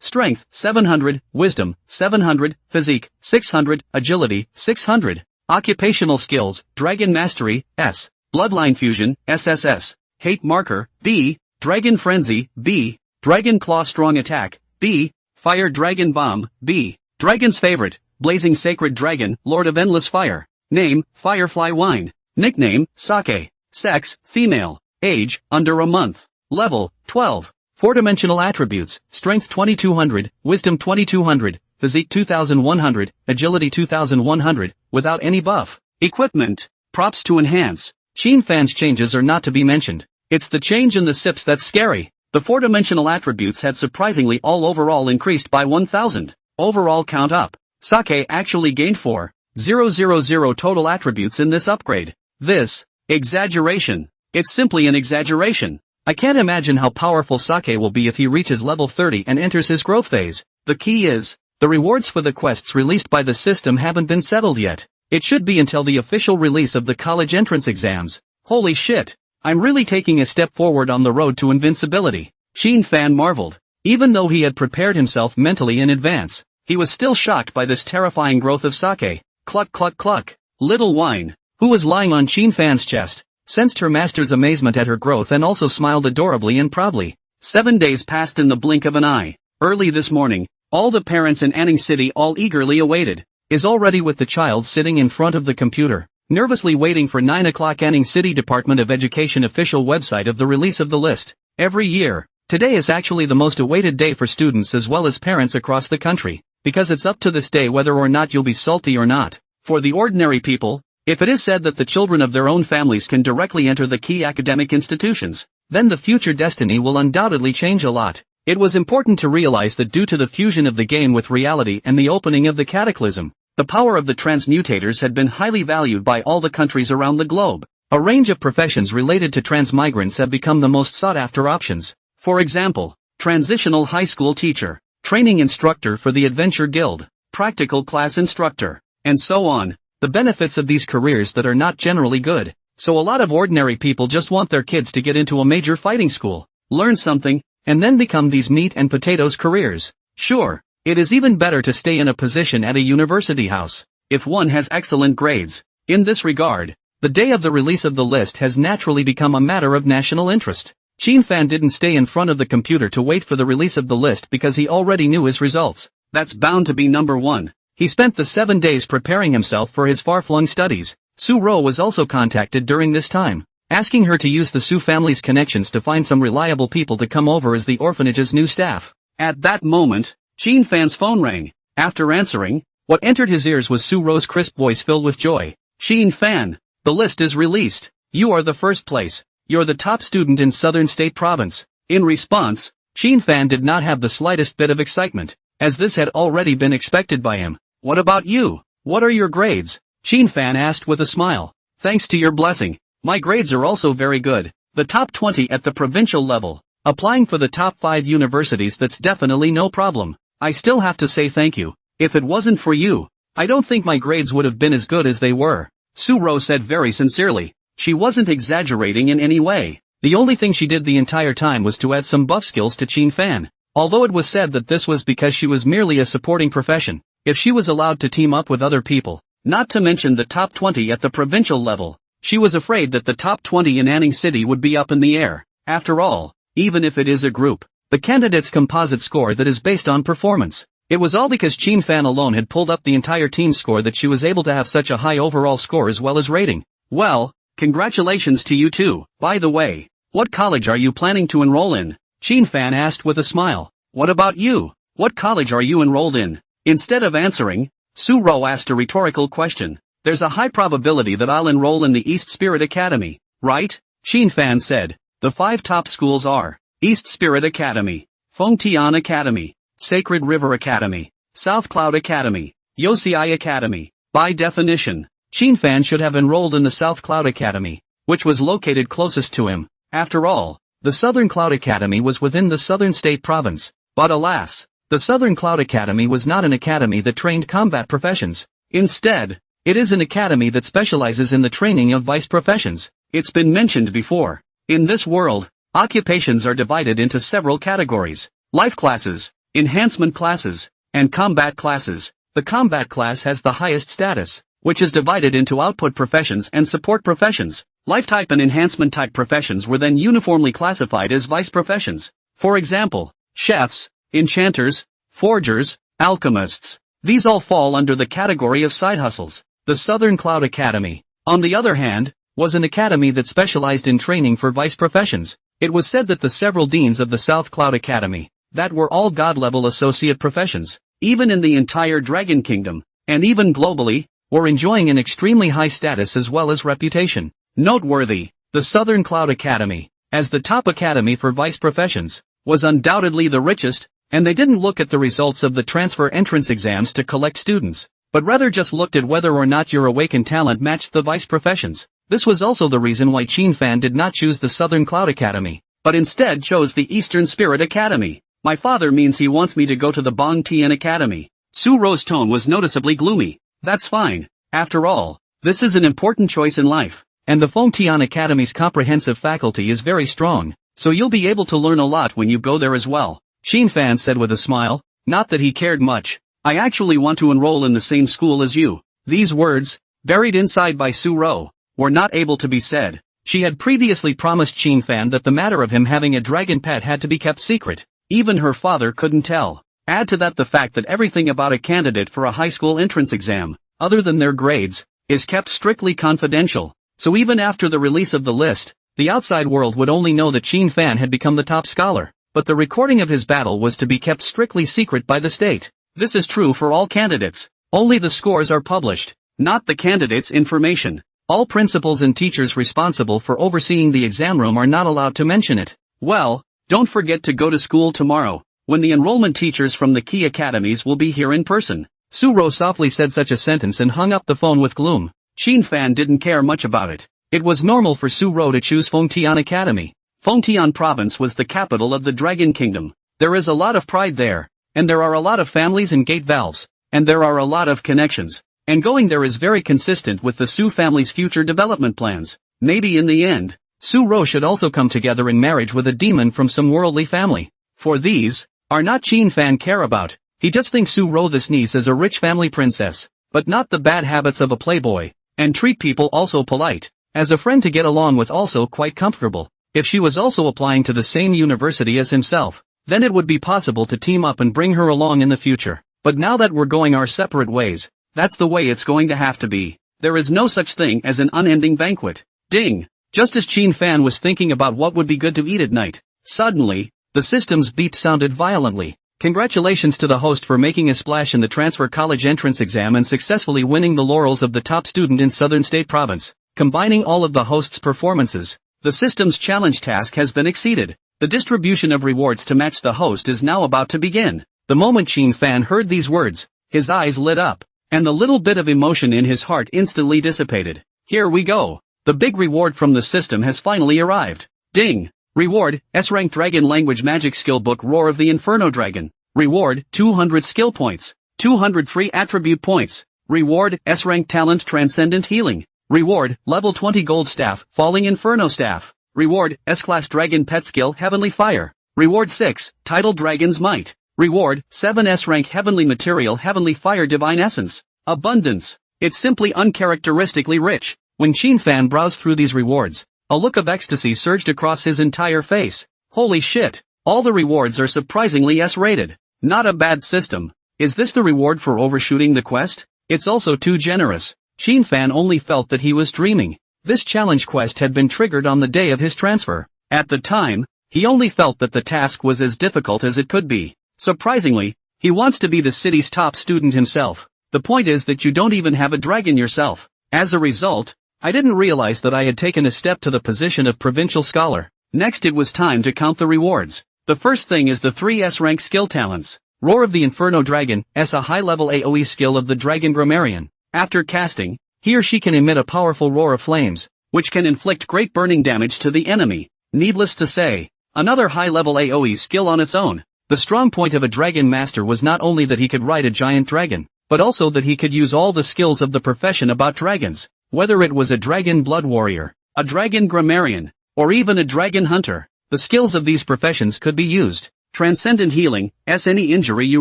Strength, 700. Wisdom, 700. Physique, 600. Agility, 600. Occupational Skills, Dragon Mastery, S. Bloodline Fusion, SSS. Hate Marker, B. Dragon Frenzy, B. Dragon Claw Strong Attack, B. Fire Dragon Bomb, B. Dragon's Favorite, Blazing Sacred Dragon, Lord of Endless Fire. Name, Firefly Wine. Nickname, Sake. Sex, female. Age, under a month. Level, 12. Four-dimensional attributes, Strength 2200, Wisdom 2200, Physique 2100, Agility 2100, without any buff. Equipment, Props to enhance. Shin Fan's changes are not to be mentioned. It's the change in the sips that's scary. The four-dimensional attributes had surprisingly all overall increased by 1000. Overall count up. Sake actually gained 4,000 total attributes in this upgrade. This, exaggeration. It's simply an exaggeration. I can't imagine how powerful Sake will be if he reaches level 30 and enters his growth phase. The key is, the rewards for the quests released by the system haven't been settled yet. It should be until the official release of the college entrance exams. Holy shit. I'm really taking a step forward on the road to invincibility. Shin Fan marveled. Even though he had prepared himself mentally in advance, he was still shocked by this terrifying growth of Sake. Cluck cluck cluck. Little Wine, who was lying on Shin Fan's chest, sensed her master's amazement at her growth and also smiled adorably and proudly. 7 days passed in the blink of an eye. Early this morning, all the parents in Anning City all eagerly awaited. Is already with the child sitting in front of the computer, nervously waiting for 9 o'clock Anning City Department of Education official website of the release of the list. Every year, today is actually the most awaited day for students as well as parents across the country, because it's up to this day whether or not you'll be salty or not. For the ordinary people, if it is said that the children of their own families can directly enter the key academic institutions, then the future destiny will undoubtedly change a lot. It was important to realize that due to the fusion of the game with reality and the opening of the cataclysm, the power of the transmutators had been highly valued by all the countries around the globe. A range of professions related to transmigrants have become the most sought-after options. For example, transitional high school teacher, training instructor for the Adventure Guild, practical class instructor, and so on. The benefits of these careers that are not generally good, so a lot of ordinary people just want their kids to get into a major fighting school, learn something, and then become these meat and potatoes careers. Sure, it is even better to stay in a position at a university house, if one has excellent grades. In this regard, the day of the release of the list has naturally become a matter of national interest. Shin Fan didn't stay in front of the computer to wait for the release of the list because he already knew his results. That's bound to be number one. He spent the 7 days preparing himself for his far-flung studies. Su Ro was also contacted during this time, asking her to use the Su family's connections to find some reliable people to come over as the orphanage's new staff. At that moment, Shin Fan's phone rang. After answering, what entered his ears was Su Ro's crisp voice filled with joy. Shin Fan, the list is released. You are the first place. You're the top student in Southern State Province. In response, Shin Fan did not have the slightest bit of excitement, as this had already been expected by him. What about you? What are your grades? Shin Fan asked with a smile. Thanks to your blessing, my grades are also very good. The top 20 at the provincial level. Applying for the top 5 universities, that's definitely no problem. I still have to say thank you. If it wasn't for you, I don't think my grades would have been as good as they were. Su Ro said very sincerely. She wasn't exaggerating in any way. The only thing she did the entire time was to add some buff skills to Shin Fan. Although it was said that this was because she was merely a supporting profession. If she was allowed to team up with other people, not to mention the top 20 at the provincial level, she was afraid that the top 20 in Anning City would be up in the air. After all, even if it is a group, the candidate's composite score that is based on performance. It was all because Shin Fan alone had pulled up the entire team's score that she was able to have such a high overall score as well as rating. Well, congratulations to you too. By the way, what college are you planning to enroll in? Shin Fan asked with a smile. What about you? What college are you enrolled in? Instead of answering, Su Ro asked a rhetorical question. There's a high probability that I'll enroll in the East Spirit Academy, right? Shin Fan said. The 5 top schools are East Spirit Academy, Fengtian Academy, Sacred River Academy, South Cloud Academy, Yosei Academy. By definition, Shin Fan should have enrolled in the South Cloud Academy. which was located closest to him. After all, the Southern Cloud Academy was within the Southern State Province. But alas, the Southern Cloud Academy was not an academy that trained combat professions. Instead, it is an academy that specializes in the training of vice professions. It's been mentioned before. In this world, occupations are divided into several categories: life classes, enhancement classes, and combat classes. The combat class has the highest status, which is divided into output professions and support professions. Life type and enhancement type professions were then uniformly classified as vice professions. For example, chefs, enchanters, forgers, alchemists. These all fall under the category of side hustles. The Southern Cloud Academy, on the other hand, was an academy that specialized in training for vice professions. It was said that the several deans of the South Cloud Academy, that were all god-level associate professions, even in the entire Dragon Kingdom, and even globally, were enjoying an extremely high status as well as reputation. Noteworthy, the Southern Cloud Academy, as the top academy for vice professions, was undoubtedly the richest, and they didn't look at the results of the transfer entrance exams to collect students, but rather just looked at whether or not your awakened talent matched the vice professions. This was also the reason why Qin Fan did not choose the Southern Cloud Academy, but instead chose the Eastern Spirit Academy. My father means he wants me to go to the Bong Tian Academy. Su Ro's tone was noticeably gloomy. That's fine. After all, this is an important choice in life, and the Feng Tian Academy's comprehensive faculty is very strong, so you'll be able to learn a lot when you go there as well. Qin Fan said with a smile, not that he cared much. I actually want to enroll in the same school as you. These words, buried inside by Su Ro, were not able to be said. She had previously promised Qin Fan that the matter of him having a dragon pet had to be kept secret. Even her father couldn't tell. Add to that the fact that everything about a candidate for a high school entrance exam, other than their grades, is kept strictly confidential. So even after the release of the list, the outside world would only know that Qin Fan had become the top scholar, but the recording of his battle was to be kept strictly secret by the state. This is true for all candidates. Only the scores are published, not the candidate's information. All principals and teachers responsible for overseeing the exam room are not allowed to mention it. Well, don't forget to go to school tomorrow, when the enrollment teachers from the key academies will be here in person. Su Ro softly said such a sentence and hung up the phone with gloom. Qin Fan didn't care much about it. It was normal for Su Ro to choose Feng Tian Academy. Feng Tian Province was the capital of the Dragon Kingdom. There is a lot of pride there, and there are a lot of families and gate valves, and there are a lot of connections. And going there is very consistent with the Su family's future development plans. Maybe in the end, Su Ro should also come together in marriage with a demon from some worldly family. For these are not Qin Fan care about. He just thinks Su Ro this niece is a rich family princess, but not the bad habits of a playboy, and treat people also polite, as a friend to get along with, also quite comfortable. If she was also applying to the same university as himself, then it would be possible to team up and bring her along in the future. But now that we're going our separate ways, that's the way it's going to have to be. There is no such thing as an unending banquet. Ding! Just as Qin Fan was thinking about what would be good to eat at night, suddenly, the system's beep sounded violently. Congratulations to the host for making a splash in the transfer college entrance exam and successfully winning the laurels of the top student in Southern State Province. Combining all of the host's performances, the system's challenge task has been exceeded. The distribution of rewards to match the host is now about to begin. The moment Qin Fan heard these words, his eyes lit up, and the little bit of emotion in his heart instantly dissipated. Here we go. The big reward from the system has finally arrived. Ding! Reward, S-Rank Dragon Language Magic Skill Book Roar of the Inferno Dragon. Reward, 200 skill points. 200 free attribute points. Reward, S-Rank Talent Transcendent Healing. Reward, Level 20 Gold Staff, Falling Inferno Staff. Reward, S-Class Dragon Pet Skill Heavenly Fire. Reward 6, Title Dragon's Might. Reward, 7 S-Rank Heavenly Material Heavenly Fire Divine Essence. Abundance. It's simply uncharacteristically rich. When Qin Fan browsed through these rewards, a look of ecstasy surged across his entire face. Holy shit! All the rewards are surprisingly S-rated. Not a bad system. Is this the reward for overshooting the quest? It's also too generous. Qin Fan only felt that he was dreaming. This challenge quest had been triggered on the day of his transfer. At the time, he only felt that the task was as difficult as it could be. Surprisingly, he wants to be the city's top student himself. The point is that you don't even have a dragon yourself. As a result, I didn't realize that I had taken a step to the position of provincial scholar. Next it was time to count the rewards. The first thing is the 3 S-rank skill talents. Roar of the Inferno Dragon, a high-level AoE skill of the Dragon Grammarian. After casting, he or she can emit a powerful roar of flames, which can inflict great burning damage to the enemy. Needless to say, another high-level AoE skill on its own. The strong point of a Dragon Master was not only that he could ride a giant dragon, but also that he could use all the skills of the profession about dragons, whether it was a dragon blood warrior, a dragon grammarian, or even a dragon hunter. The skills of these professions could be used. Transcendent healing, as any injury you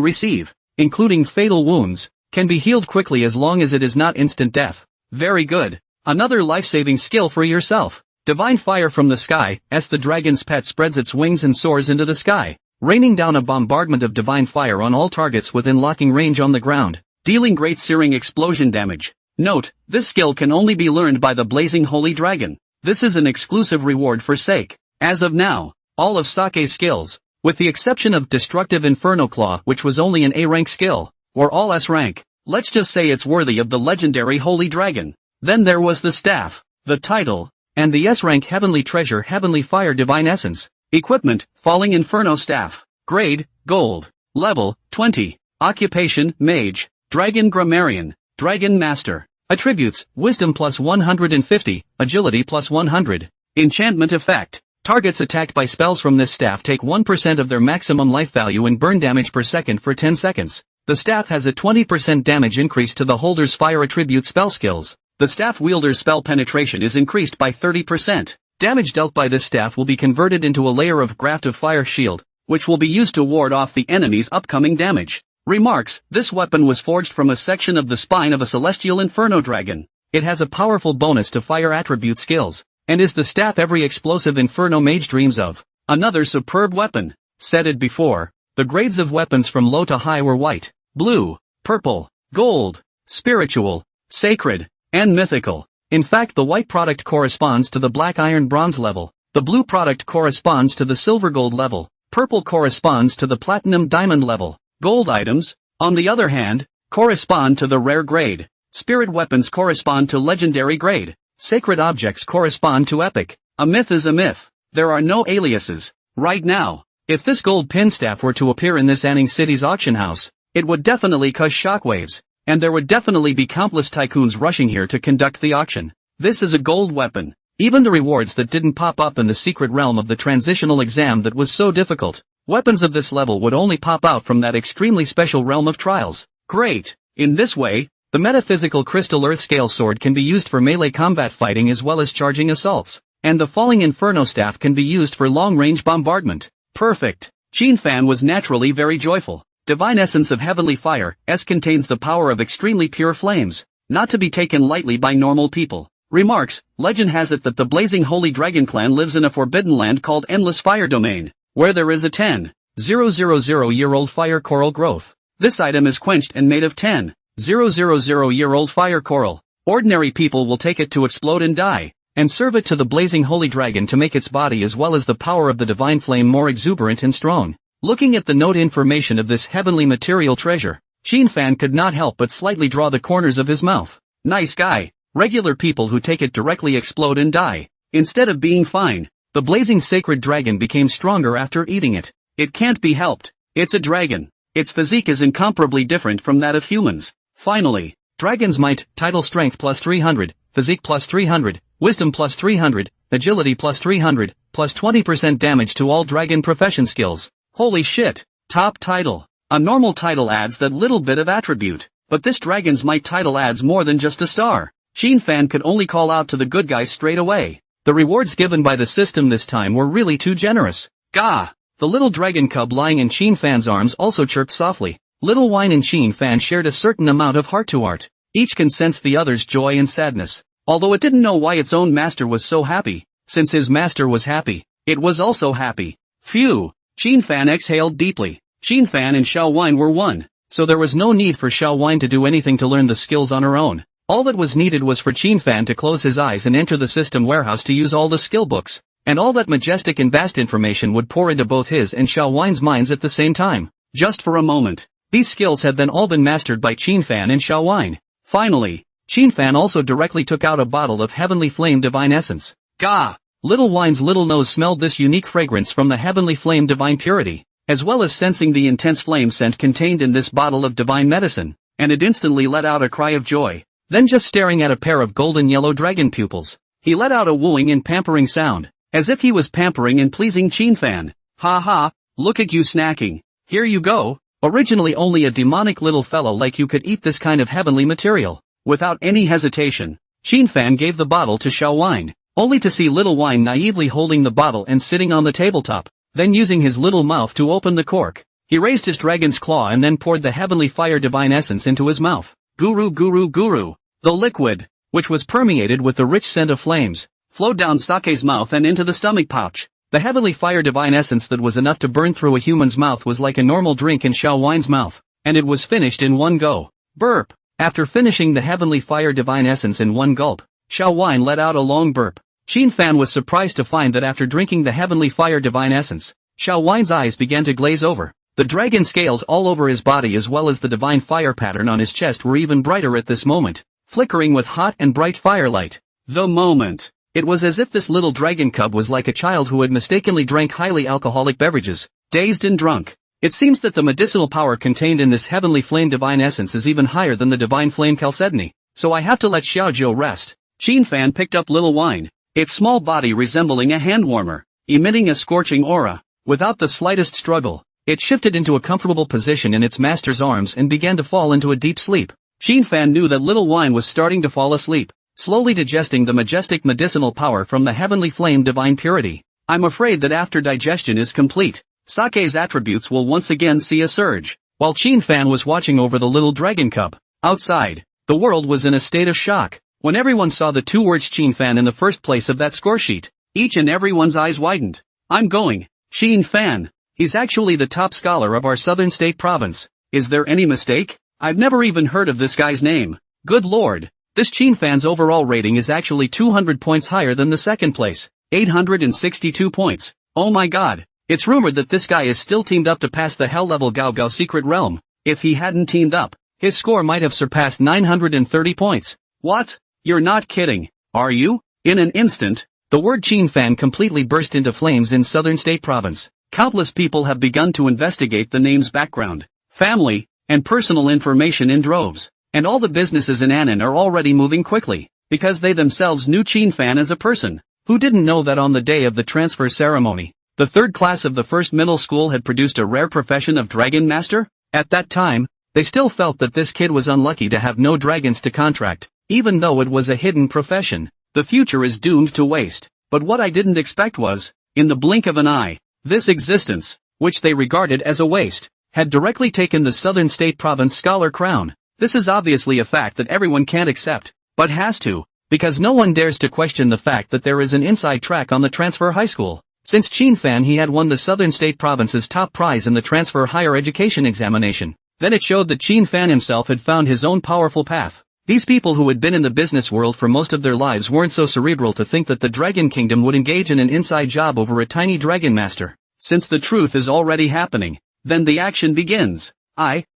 receive, including fatal wounds, can be healed quickly as long as it is not instant death. Very good. Another life-saving skill for yourself. Divine fire from the sky, as the dragon's pet spreads its wings and soars into the sky, raining down a bombardment of divine fire on all targets within locking range on the ground, dealing great searing explosion damage. Note, this skill can only be learned by the blazing holy dragon. This is an exclusive reward for Sake. As of now, all of Sake's skills, with the exception of Destructive Inferno Claw, which was only an A rank skill, were all S rank. Let's just say it's worthy of the legendary holy dragon. Then there was the staff, the title, and the S-rank Heavenly Treasure Heavenly Fire Divine Essence. Equipment, Falling Inferno Staff. Grade, Gold. Level, 20. Occupation, Mage. Dragon Grammarian. Dragon Master. Attributes, Wisdom plus 150, Agility plus 100. Enchantment effect. Targets attacked by spells from this staff take 1% of their maximum life value and burn damage per second for 10 seconds. The staff has a 20% damage increase to the holder's fire attribute spell skills. The staff wielder's spell penetration is increased by 30%. Damage dealt by this staff will be converted into a layer of graft of fire shield, which will be used to ward off the enemy's upcoming damage. Remarks, this weapon was forged from a section of the spine of a celestial inferno dragon. It has a powerful bonus to fire attribute skills, and is the staff every explosive inferno mage dreams of. Another superb weapon. Said it before, the grades of weapons from low to high were white, blue, purple, gold, spiritual, sacred, and mythical. In fact, the white product corresponds to the black iron bronze level, the blue product corresponds to the silver gold level, purple corresponds to the platinum diamond level. Gold items, on the other hand, correspond to the rare grade. Spirit weapons correspond to legendary grade. Sacred objects correspond to epic. A myth is a myth. There are no aliases. Right now, if this gold pin staff were to appear in this Anning City's auction house, it would definitely cause shockwaves. And there would definitely be countless tycoons rushing here to conduct the auction. This is a gold weapon. Even the rewards that didn't pop up in the secret realm of the transitional exam that was so difficult. Weapons of this level would only pop out from that extremely special realm of trials. Great. In this way, the metaphysical crystal earth-scale sword can be used for melee combat fighting as well as charging assaults. And the falling inferno staff can be used for long-range bombardment. Perfect. Qin Fan was naturally very joyful. Divine Essence of Heavenly Fire, S contains the power of extremely pure flames, not to be taken lightly by normal people. Remarks, legend has it that the blazing holy dragon clan lives in a forbidden land called Endless Fire Domain, where there is a 10,000-year-old fire coral growth. This item is quenched and made of 10,000-year-old fire coral. Ordinary people will take it to explode and die, and serve it to the blazing holy dragon to make its body as well as the power of the divine flame more exuberant and strong. Looking at the note information of this heavenly material treasure, Qin Fan could not help but slightly draw the corners of his mouth. Nice guy. Regular people who take it directly explode and die. Instead of being fine, the blazing sacred dragon became stronger after eating it. It can't be helped. It's a dragon. Its physique is incomparably different from that of humans. Finally, Dragon's Might, Title Strength plus 300, Physique plus 300, Wisdom plus 300, Agility plus 300, plus 20% damage to all dragon profession skills. Holy shit. Top title. A normal title adds that little bit of attribute, but this Dragon's Might title adds more than just a star. Qin Fan could only call out to the good guys straight away. The rewards given by the system this time were really too generous. Gah! The little dragon cub lying in Qin Fan's arms also chirped softly. Little Wine and Qin Fan shared a certain amount of heart-to-heart. Each can sense the other's joy and sadness. Although it didn't know why its own master was so happy, since his master was happy, it was also happy. Phew! Qin Fan exhaled deeply. Qin Fan and Xiao Wine were one, so there was no need for Xiao Wine to do anything to learn the skills on her own. All that was needed was for Qin Fan to close his eyes and enter the system warehouse to use all the skill books, and all that majestic and vast information would pour into both his and Xiao Wine's minds at the same time. Just for a moment. These skills had then all been mastered by Qin Fan and Xiao Wine. Finally, Qin Fan also directly took out a bottle of Heavenly Flame Divine Essence. Gah! Little Wine's little nose smelled this unique fragrance from the Heavenly Flame Divine Purity, as well as sensing the intense flame scent contained in this bottle of divine medicine, and it instantly let out a cry of joy. Then just staring at a pair of golden yellow dragon pupils, He let out a wooing and pampering sound, as if he was pampering and pleasing Qin Fan. Ha ha, look at you snacking. Here you go. Originally only a demonic little fellow like you could eat this kind of heavenly material. Without any hesitation, Qin Fan gave the bottle to Xiao Wine, only to see little Wine naively holding the bottle and sitting on the tabletop, then using his little mouth to open the cork. He raised his dragon's claw and then poured the heavenly fire divine essence into his mouth. Guru guru guru. The liquid, which was permeated with the rich scent of flames, flowed down Sake's mouth and into the stomach pouch. The heavenly fire divine essence that was enough to burn through a human's mouth was like a normal drink in Xiao Wine's mouth, and it was finished in one go. Burp. After finishing the heavenly fire divine essence in one gulp, Xiao Wine let out a long burp. Qin Fan was surprised to find that after drinking the heavenly fire divine essence, Xiao Wine's eyes began to glaze over. The dragon scales all over his body as well as the divine fire pattern on his chest were even brighter at this moment, flickering with hot and bright firelight. The moment. It was as if this little dragon cub was like a child who had mistakenly drank highly alcoholic beverages, dazed and drunk. It seems that the medicinal power contained in this heavenly flame divine essence is even higher than the divine flame chalcedony, so I have to let Xiaojiu rest. Qin Fan picked up little Wine, its small body resembling a hand warmer, emitting a scorching aura. Without the slightest struggle, it shifted into a comfortable position in its master's arms and began to fall into a deep sleep. Qin Fan knew that little Wine was starting to fall asleep, slowly digesting the majestic medicinal power from the heavenly flame divine purity. I'm afraid that after digestion is complete, Sake's attributes will once again see a surge. While Qin Fan was watching over the little dragon cub, outside, the world was in a state of shock. When everyone saw the two words Qin Fan in the first place of that score sheet, each and everyone's eyes widened. I'm going. Qin Fan. He's actually the top scholar of our southern state province. Is there any mistake? I've never even heard of this guy's name. Good lord. This Qin Fan's overall rating is actually 200 points higher than the second place. 862 points. Oh my god. It's rumored that this guy is still teamed up to pass the hell level Gao Gao secret realm. If he hadn't teamed up, his score might have surpassed 930 points. What? You're not kidding, are you? In an instant, the word Qin Fan completely burst into flames in southern state province. Countless people have begun to investigate the name's background, family, and personal information in droves. And all the businesses in Anan are already moving quickly, because they themselves knew Qin Fan as a person. Who didn't know that on the day of the transfer ceremony, the third class of the first middle school had produced a rare profession of Dragon Master? At that time, they still felt that this kid was unlucky to have no dragons to contract, even though it was a hidden profession. The future is doomed to waste. But what I didn't expect was, in the blink of an eye, this existence, which they regarded as a waste, had directly taken the southern state province scholar crown. This is obviously a fact that everyone can't accept, but has to, because no one dares to question the fact that there is an inside track on the transfer high school. Since Qin Fan he had won the southern state province's top prize in the transfer higher education examination, then it showed that Qin Fan himself had found his own powerful path. These people who had been in the business world for most of their lives weren't so cerebral to think that the Dragon Kingdom would engage in an inside job over a tiny dragon master. Since the truth is already happening, then the action begins.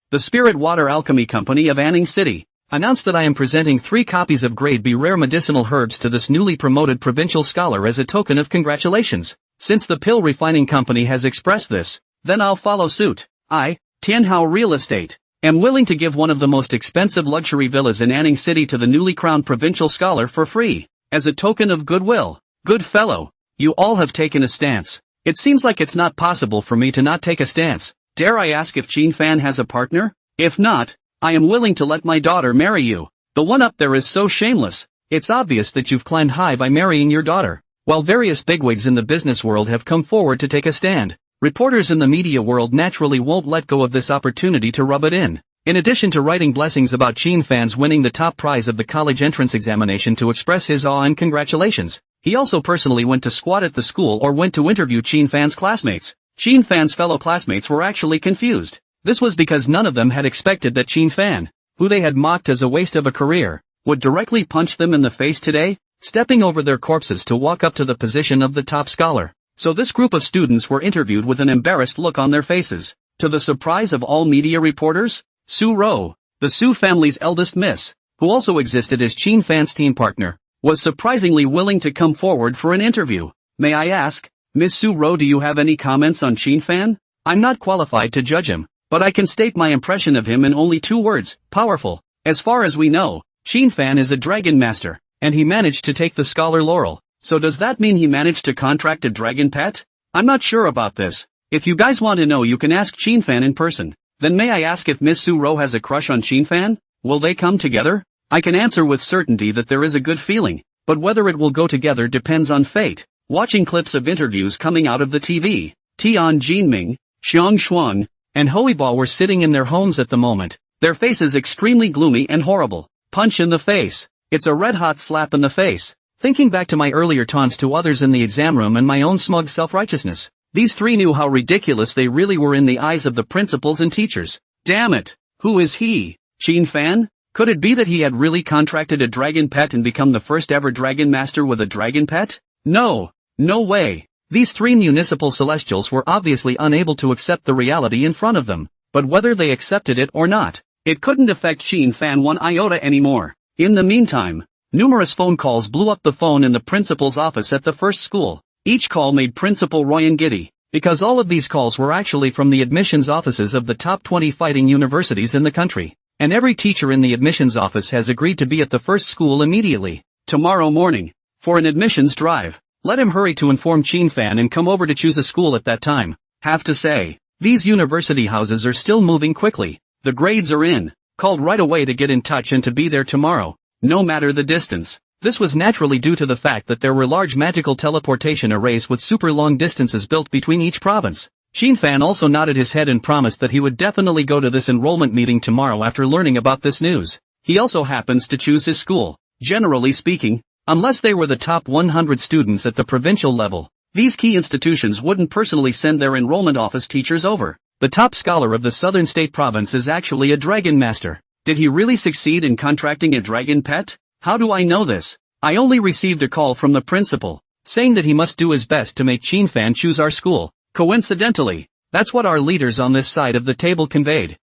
The Spirit Water Alchemy Company of Anning City, announced that I am presenting 3 copies of Grade B rare medicinal herbs to this newly promoted provincial scholar as a token of congratulations. Since the Pill Refining Company has expressed this, then I'll follow suit. Tianhao Real Estate, am willing to give one of the most expensive luxury villas in Anning City to the newly crowned provincial scholar for free, as a token of goodwill. Good fellow, you all have taken a stance. It seems like it's not possible for me to not take a stance. Dare I ask if Qin Fan has a partner? If not, I am willing to let my daughter marry you. The one up there is so shameless. It's obvious that you've climbed high by marrying your daughter. While various bigwigs in the business world have come forward to take a stand, reporters in the media world naturally won't let go of this opportunity to rub it in. In addition to writing blessings about Qin Fan's winning the top prize of the college entrance examination to express his awe and congratulations, he also personally went to squat at the school or went to interview Qin Fan's classmates. Qin Fan's fellow classmates were actually confused. This was because none of them had expected that Qin Fan, who they had mocked as a waste of a career, would directly punch them in the face today, stepping over their corpses to walk up to the position of the top scholar. So this group of students were interviewed with an embarrassed look on their faces. To the surprise of all media reporters, Su Ro, the Su family's eldest miss, who also existed as Qin Fan's team partner, was surprisingly willing to come forward for an interview. May I ask, Miss Su Ro, do you have any comments on Qin Fan? I'm not qualified to judge him, but I can state my impression of him in only 2 words, powerful. As far as we know, Qin Fan is a dragon master. and he managed to take the scholar laurel. So does that mean he managed to contract a dragon pet? I'm not sure about this. If you guys want to know, you can ask Chinfan in person. Then may I ask if Miss Suro has a crush on Chinfan? Will they come together? I can answer with certainty that there is a good feeling, but whether it will go together depends on fate. Watching clips of interviews coming out of the TV, Tian Jinming, Xiang Shuang, and Hoiba were sitting in their homes at the moment, their faces extremely gloomy and horrible. Punch in the face. It's a red-hot slap in the face. Thinking back to my earlier taunts to others in the exam room and my own smug self-righteousness, these three knew how ridiculous they really were in the eyes of the principals and teachers. Damn it! Who is he? Chinfan? Could it be that he had really contracted a dragon pet and become the first ever dragon master with a dragon pet? No. No way. These three municipal celestials were obviously unable to accept the reality in front of them, but whether they accepted it or not, it couldn't affect Chinfan one iota anymore. In the meantime, numerous phone calls blew up the phone in the principal's office at the first school. Each call made Principal Royan giddy, because all of these calls were actually from the admissions offices of the top 20 fighting universities in the country, and every teacher in the admissions office has agreed to be at the first school immediately, tomorrow morning, for an admissions drive. Let him hurry to inform Chinfan and come over to choose a school at that time. Have to say, these university houses are still moving quickly. The grades are in, called right away to get in touch and to be there tomorrow, no matter the distance. This was naturally due to the fact that there were large magical teleportation arrays with super long distances built between each province. Chinfan also nodded his head and promised that he would definitely go to this enrollment meeting tomorrow after learning about this news. He also happens to choose his school. Generally speaking, unless they were the top 100 students at the provincial level, these key institutions wouldn't personally send their enrollment office teachers over. The top scholar of the southern state province is actually a dragon master. Did he really succeed in contracting a dragon pet? How do I know this? I only received a call from the principal, saying that he must do his best to make Chinfan choose our school. Coincidentally, that's what our leaders on this side of the table conveyed.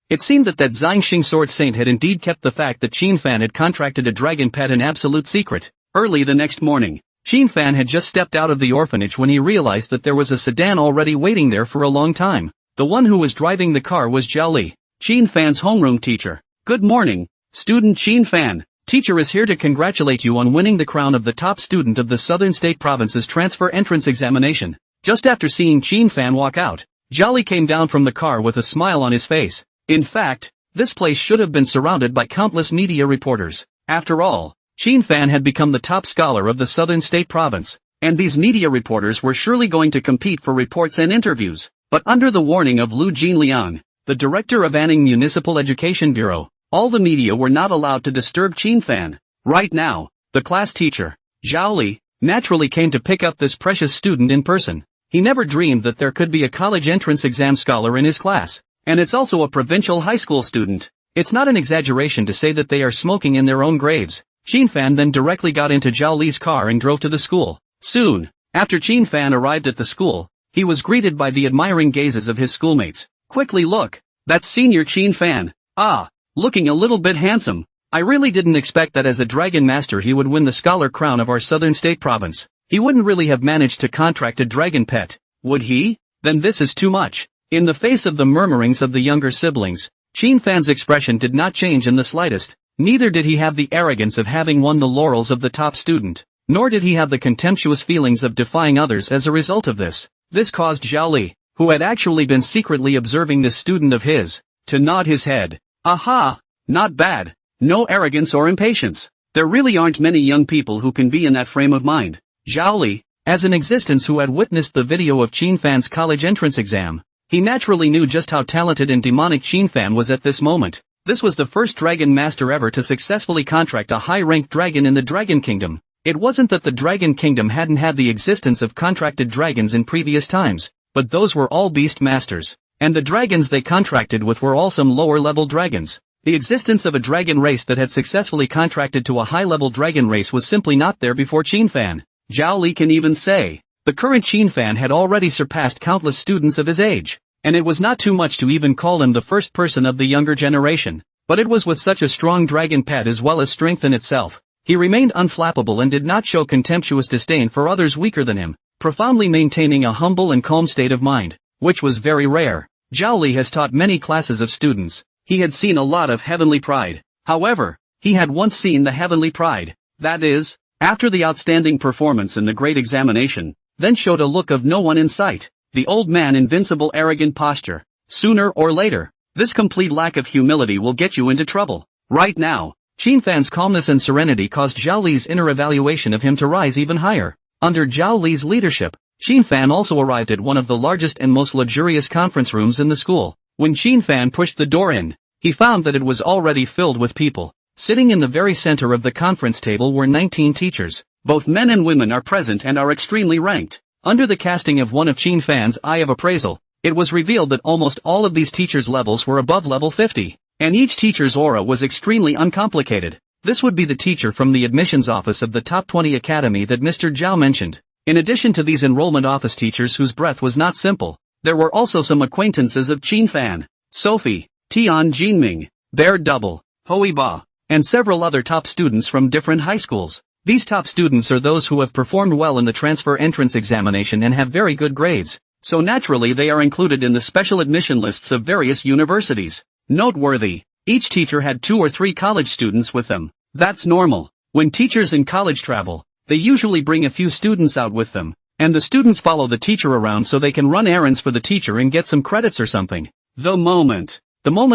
It seemed that Zhangxing Sword Saint had indeed kept the fact that Chinfan had contracted a dragon pet an absolute secret. Early the next morning, Chinfan had just stepped out of the orphanage when he realized that there was a sedan already waiting there for a long time. The one who was driving the car was Zhao Li, Chinfan's homeroom teacher. Good morning, student Chinfan. Teacher is here to congratulate you on winning the crown of the top student of the Southern State Province's transfer entrance examination. Just after seeing Chinfan walk out, Zhao Li came down from the car with a smile on his face. In fact, this place should have been surrounded by countless media reporters. After all, Chinfan had become the top scholar of the Southern State Province, and these media reporters were surely going to compete for reports and interviews. But under the warning of Lu Jinliang, the director of Anning Municipal Education Bureau, all the media were not allowed to disturb Chinfan. Right now, the class teacher, Zhao Li, naturally came to pick up this precious student in person. He never dreamed that there could be a college entrance exam scholar in his class, and it's also a provincial high school student. It's not an exaggeration to say that they are smoking in their own graves. Chinfan then directly got into Zhao Li's car and drove to the school. Soon, after Chinfan arrived at the school, he was greeted by the admiring gazes of his schoolmates. Quickly look, that's senior Chinfan. Ah, looking a little bit handsome. I really didn't expect that as a dragon master he would win the scholar crown of our southern state province. He wouldn't really have managed to contract a dragon pet, would he? Then this is too much. In the face of the murmurings of the younger siblings, Chinfan's expression did not change in the slightest. Neither did he have the arrogance of having won the laurels of the top student, nor did he have the contemptuous feelings of defying others as a result of this. This caused Zhao Li, who had actually been secretly observing this student of his, to nod his head. Aha! Not bad. No arrogance or impatience. There really aren't many young people who can be in that frame of mind. Zhao Li, as an existence who had witnessed the video of Chinfan's college entrance exam, he naturally knew just how talented and demonic Chinfan was at this moment. This was the first dragon master ever to successfully contract a high-ranked dragon in the Dragon Kingdom. It wasn't that the Dragon Kingdom hadn't had the existence of contracted dragons in previous times, but those were all beast masters, and the dragons they contracted with were all some lower-level dragons. The existence of a dragon race that had successfully contracted to a high-level dragon race was simply not there before Chinfan. Zhao Li can even say, the current Chinfan had already surpassed countless students of his age, and it was not too much to even call him the first person of the younger generation. But it was with such a strong dragon pet as well as strength in itself. He remained unflappable and did not show contemptuous disdain for others weaker than him, profoundly maintaining a humble and calm state of mind, which was very rare. Zhao Li has taught many classes of students. He had seen a lot of heavenly pride. However, he had once seen the heavenly pride, That is, after the outstanding performance in the great examination, then showed a look of no one in sight, the old man invincible arrogant posture. Sooner or later, this complete lack of humility will get you into trouble. Right now, Qin Fan's calmness and serenity caused Zhao Li's inner evaluation of him to rise even higher. Under Zhao Li's leadership, Qin Fan also arrived at one of the largest and most luxurious conference rooms in the school. When Qin Fan pushed the door in, he found that it was already filled with people. Sitting in the very center of the conference table were 19 teachers. Both men and women are present and are extremely ranked. Under the casting of one of Qin Fan's eye of appraisal, it was revealed that almost all of these teachers' levels were above level 50, and each teacher's aura was extremely uncomplicated. This would be the teacher from the admissions office of the top 20 academy that Mr. Zhao mentioned. In addition to these enrollment office teachers whose breath was not simple, there were also some acquaintances of Qin Fan, Sophie, Tian Jinming, Bear Double, Hui Ba, and several other top students from different high schools. These top students are those who have performed well in the transfer entrance examination and have very good grades, so naturally they are included in the special admission lists of various universities. Noteworthy, each teacher had 2 or 3 college students with them. That's normal. When teachers in college travel, they usually bring a few students out with them, and the students follow the teacher around so they can run errands for the teacher and get some credits or something. The moment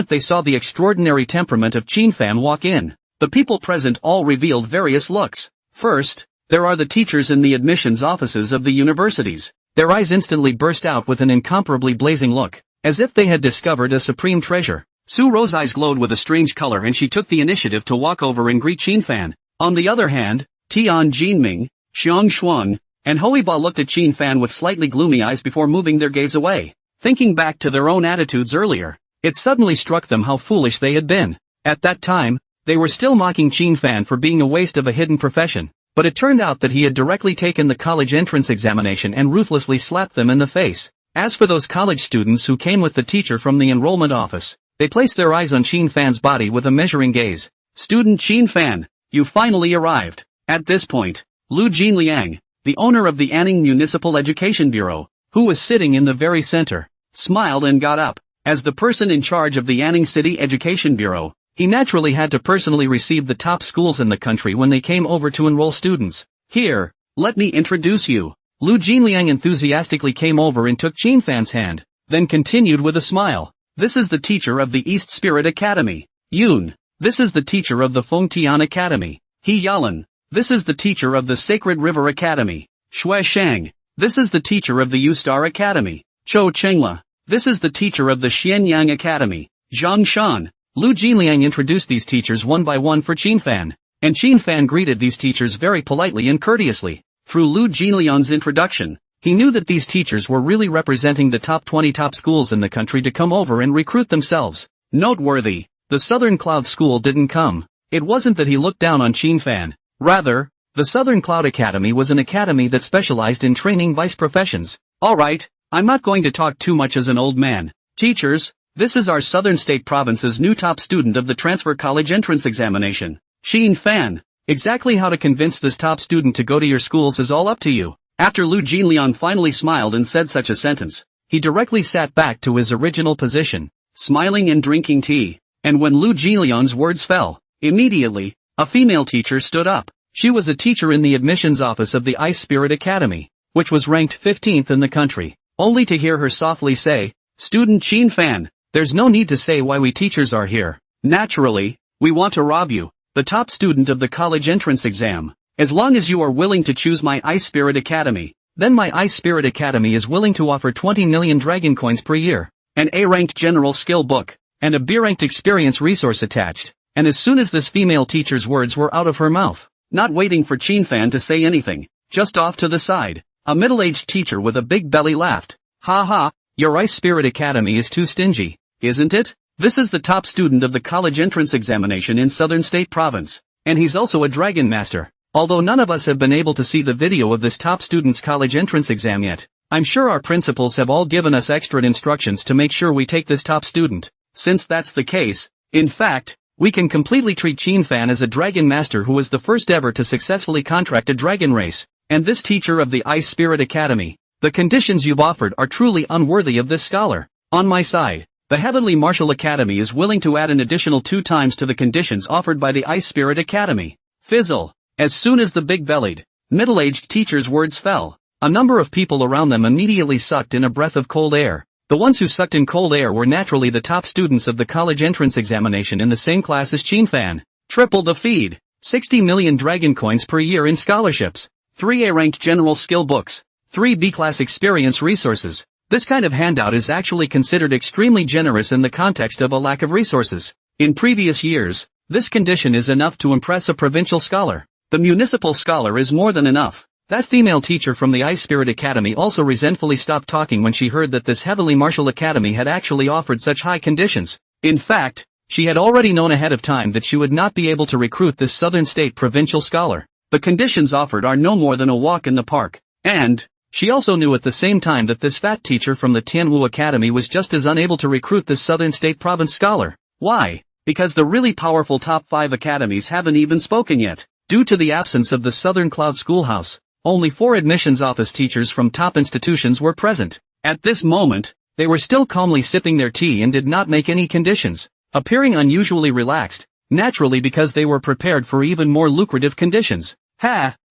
they saw the extraordinary temperament of Qin Fan walk in, the people present all revealed various looks. First, there are the teachers in the admissions offices of the universities. Their eyes instantly burst out with an incomparably blazing look, as if they had discovered a supreme treasure. Su Ro's eyes glowed with a strange color and she took the initiative to walk over and greet Qin Fan. On the other hand, Tian Jinming, Xiang Shuang, and Hui Ba looked at Qin Fan with slightly gloomy eyes before moving their gaze away. Thinking back to their own attitudes earlier, it suddenly struck them how foolish they had been. At that time, they were still mocking Qin Fan for being a waste of a hidden profession, but it turned out that he had directly taken the college entrance examination and ruthlessly slapped them in the face. As for those college students who came with the teacher from the enrollment office, they placed their eyes on Qin Fan's body with a measuring gaze. Student Qin Fan, you finally arrived. At this point, Lu Jinliang, the owner of the Anning Municipal Education Bureau, who was sitting in the very center, smiled and got up. As the person in charge of the Anning City Education Bureau, he naturally had to personally receive the top schools in the country when they came over to enroll students. Here, let me introduce you. Lu Jinliang enthusiastically came over and took Qin Fan's hand, then continued with a smile. This is the teacher of the East Spirit Academy, Yun. This is the teacher of the Fengtian Academy, He Yalan. This is the teacher of the Sacred River Academy, Shui Shang. This is the teacher of the U-Star Academy, Chou Chengla. This is the teacher of the Xianyang Academy, Zhang Shan. Lu Jinliang introduced these teachers one by one for Qin Fan, and Qin Fan greeted these teachers very politely and courteously. Through Lu Jinliang's introduction, he knew that these teachers were really representing the top 20 top schools in the country to come over and recruit themselves. Noteworthy, the Southern Cloud School didn't come. It wasn't that he looked down on Qin Fan. Rather, the Southern Cloud Academy was an academy that specialized in training vice professions. Alright, I'm not going to talk too much as an old man. Teachers, this is our Southern State Province's new top student of the Transfer College Entrance Examination, Qin Fan. Exactly how to convince this top student to go to your schools is all up to you. After Lu Jinliang finally smiled and said such a sentence, he directly sat back to his original position, smiling and drinking tea. And when Lu Jinliang's words fell, immediately, a female teacher stood up. She was a teacher in the admissions office of the Ice Spirit Academy, which was ranked 15th in the country, only to hear her softly say, "Student Qin Fan, there's no need to say why we teachers are here. Naturally, we want to rob you, the top student of the college entrance exam. As long as you are willing to choose my Ice Spirit Academy, then my Ice Spirit Academy is willing to offer 20 million dragon coins per year, an A-ranked general skill book, and a B-ranked experience resource attached." And as soon as this female teacher's words were out of her mouth, not waiting for Qin Fan to say anything, just off to the side, a middle-aged teacher with a big belly laughed. "Ha ha, your Ice Spirit Academy is too stingy, isn't it? This is the top student of the college entrance examination in Southern State Province, and he's also a Dragon Master. Although none of us have been able to see the video of this top student's college entrance exam yet, I'm sure our principals have all given us extra instructions to make sure we take this top student. Since that's the case, in fact, we can completely treat Qin Fan as a Dragon Master who was the first ever to successfully contract a dragon race, and this teacher of the Ice Spirit Academy. The conditions you've offered are truly unworthy of this scholar. On my side, the Heavenly Martial Academy is willing to add an additional 2 times to the conditions offered by the Ice Spirit Academy." Fizzle. As soon as the big-bellied, middle-aged teacher's words fell, a number of people around them immediately sucked in a breath of cold air. The ones who sucked in cold air were naturally the top students of the college entrance examination in the same class as Fan. Triple the feed. 60 million Dragon coins per year in scholarships. 3 A-ranked general skill books. 3 B-class experience resources. This kind of handout is actually considered extremely generous in the context of a lack of resources. In previous years, this condition is enough to impress a provincial scholar. The municipal scholar is more than enough. That female teacher from the Ice Spirit Academy also resentfully stopped talking when she heard that this heavily martial academy had actually offered such high conditions. In fact, she had already known ahead of time that she would not be able to recruit this southern state provincial scholar. The conditions offered are no more than a walk in the park. And she also knew at the same time that this fat teacher from the Tianwu Academy was just as unable to recruit this southern state province scholar. Why? Because the really powerful top 5 academies haven't even spoken yet. Due to the absence of the Southern Cloud Schoolhouse, only 4 admissions office teachers from top institutions were present. At this moment, they were still calmly sipping their tea and did not make any conditions, appearing unusually relaxed, naturally because they were prepared for even more lucrative conditions.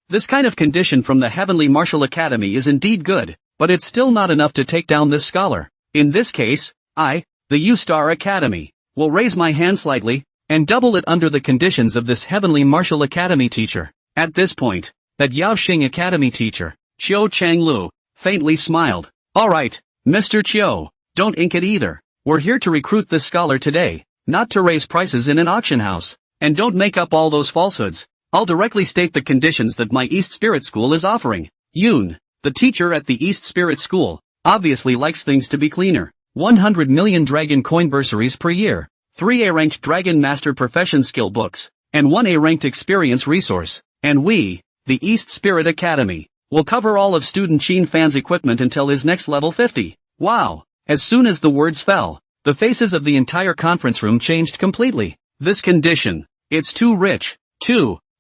This kind of condition from the Heavenly Martial Academy is indeed good, but it's still not enough to take down this scholar. In this case, I, the U-Star Academy, will raise my hand slightly, and double it under the conditions of this Heavenly Martial Academy teacher. At this point, that Yao Xing Academy teacher, Chiu Changlu, faintly smiled. Alright, Mr. Chiu, don't ink it either. We're here to recruit this scholar today, not to raise prices in an auction house. And don't make up all those falsehoods. I'll directly state the conditions that my East Spirit School is offering. Yoon, the teacher at the East Spirit School, obviously likes things to be cleaner. 100 million Dragon coin bursaries per year, 3 A-ranked Dragon Master Profession skill books, and 1 A-ranked experience resource. And we, the East Spirit Academy, will cover all of student Fan's equipment until his next level 50. Wow! As soon as the words fell, the faces of the entire conference room changed completely. This condition, it's too rich.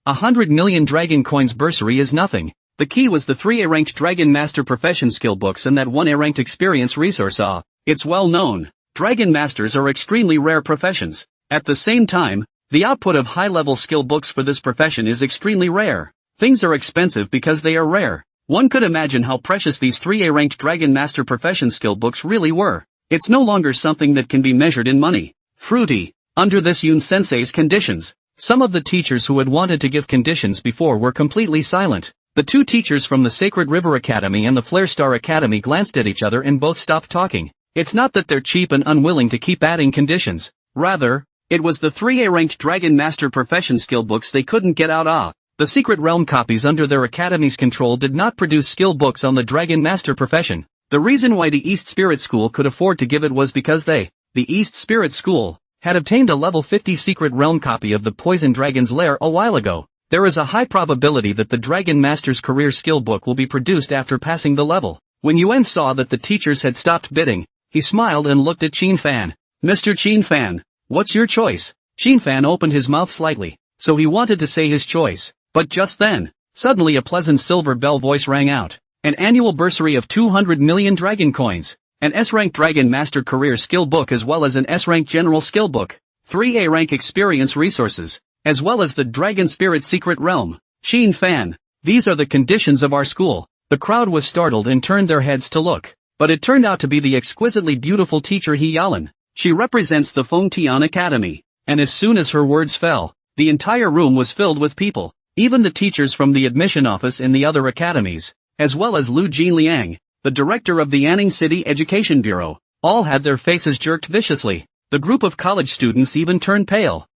100 million Dragon coins bursary is nothing. The key was the 3 A-ranked Dragon Master Profession skill books and that 1 A-ranked experience resource. It's well known, Dragon Masters are extremely rare professions. At the same time, the output of high-level skill books for this profession is extremely rare. Things are expensive because they are rare. One could imagine how precious these 3 A-ranked Dragon Master Profession skill books really were. It's no longer something that can be measured in money. Fruity. Under this Yoon Sensei's conditions, some of the teachers who had wanted to give conditions before were completely silent. The 2 teachers from the Sacred River Academy and the Flare Star Academy glanced at each other and both stopped talking. It's not that they're cheap and unwilling to keep adding conditions. Rather, it was the 3 A-ranked Dragon Master Profession skill books they couldn't get out. The Secret Realm copies under their academy's control did not produce skill books on the Dragon Master Profession. The reason why the East Spirit School could afford to give it was because they, the East Spirit School, had obtained a level 50 Secret Realm copy of the Poison Dragon's Lair a while ago. There is a high probability that the Dragon Master's career skill book will be produced after passing the level. When Yuan saw that the teachers had stopped bidding, he smiled and looked at Fan. Mr. Fan, what's your choice? Fan opened his mouth slightly, so he wanted to say his choice. But just then, suddenly a pleasant silver bell voice rang out. An annual bursary of 200 million Dragon coins, an S-rank Dragon Master Career Skill Book as well as an S-rank General Skill Book, 3 A-rank Experience Resources, as well as the Dragon Spirit Secret Realm. Fan, these are the conditions of our school. The crowd was startled and turned their heads to look, but it turned out to be the exquisitely beautiful teacher He Yalan. She represents the Feng Tian Academy, and as soon as her words fell, the entire room was filled with people. Even the teachers from the admission office in the other academies, as well as Lu Jinliang, the director of the Anning City Education Bureau, all had their faces jerked viciously. The group of college students even turned pale.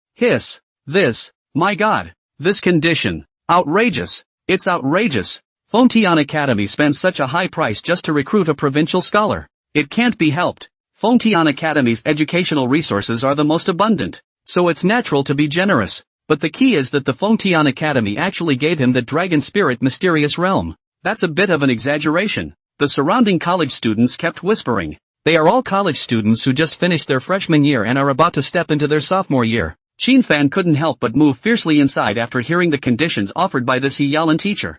My God, this condition, outrageous, it's outrageous. Feng Tian Academy spends such a high price just to recruit a provincial scholar. It can't be helped. Feng Tian Academy's educational resources are the most abundant, so it's natural to be generous. But the key is that the Feng Tian Academy actually gave him the Dragon Spirit Mysterious Realm. That's a bit of an exaggeration. The surrounding college students kept whispering. They are all college students who just finished their freshman year and are about to step into their sophomore year. Fan couldn't help but move fiercely inside after hearing the conditions offered by this He Yalan teacher.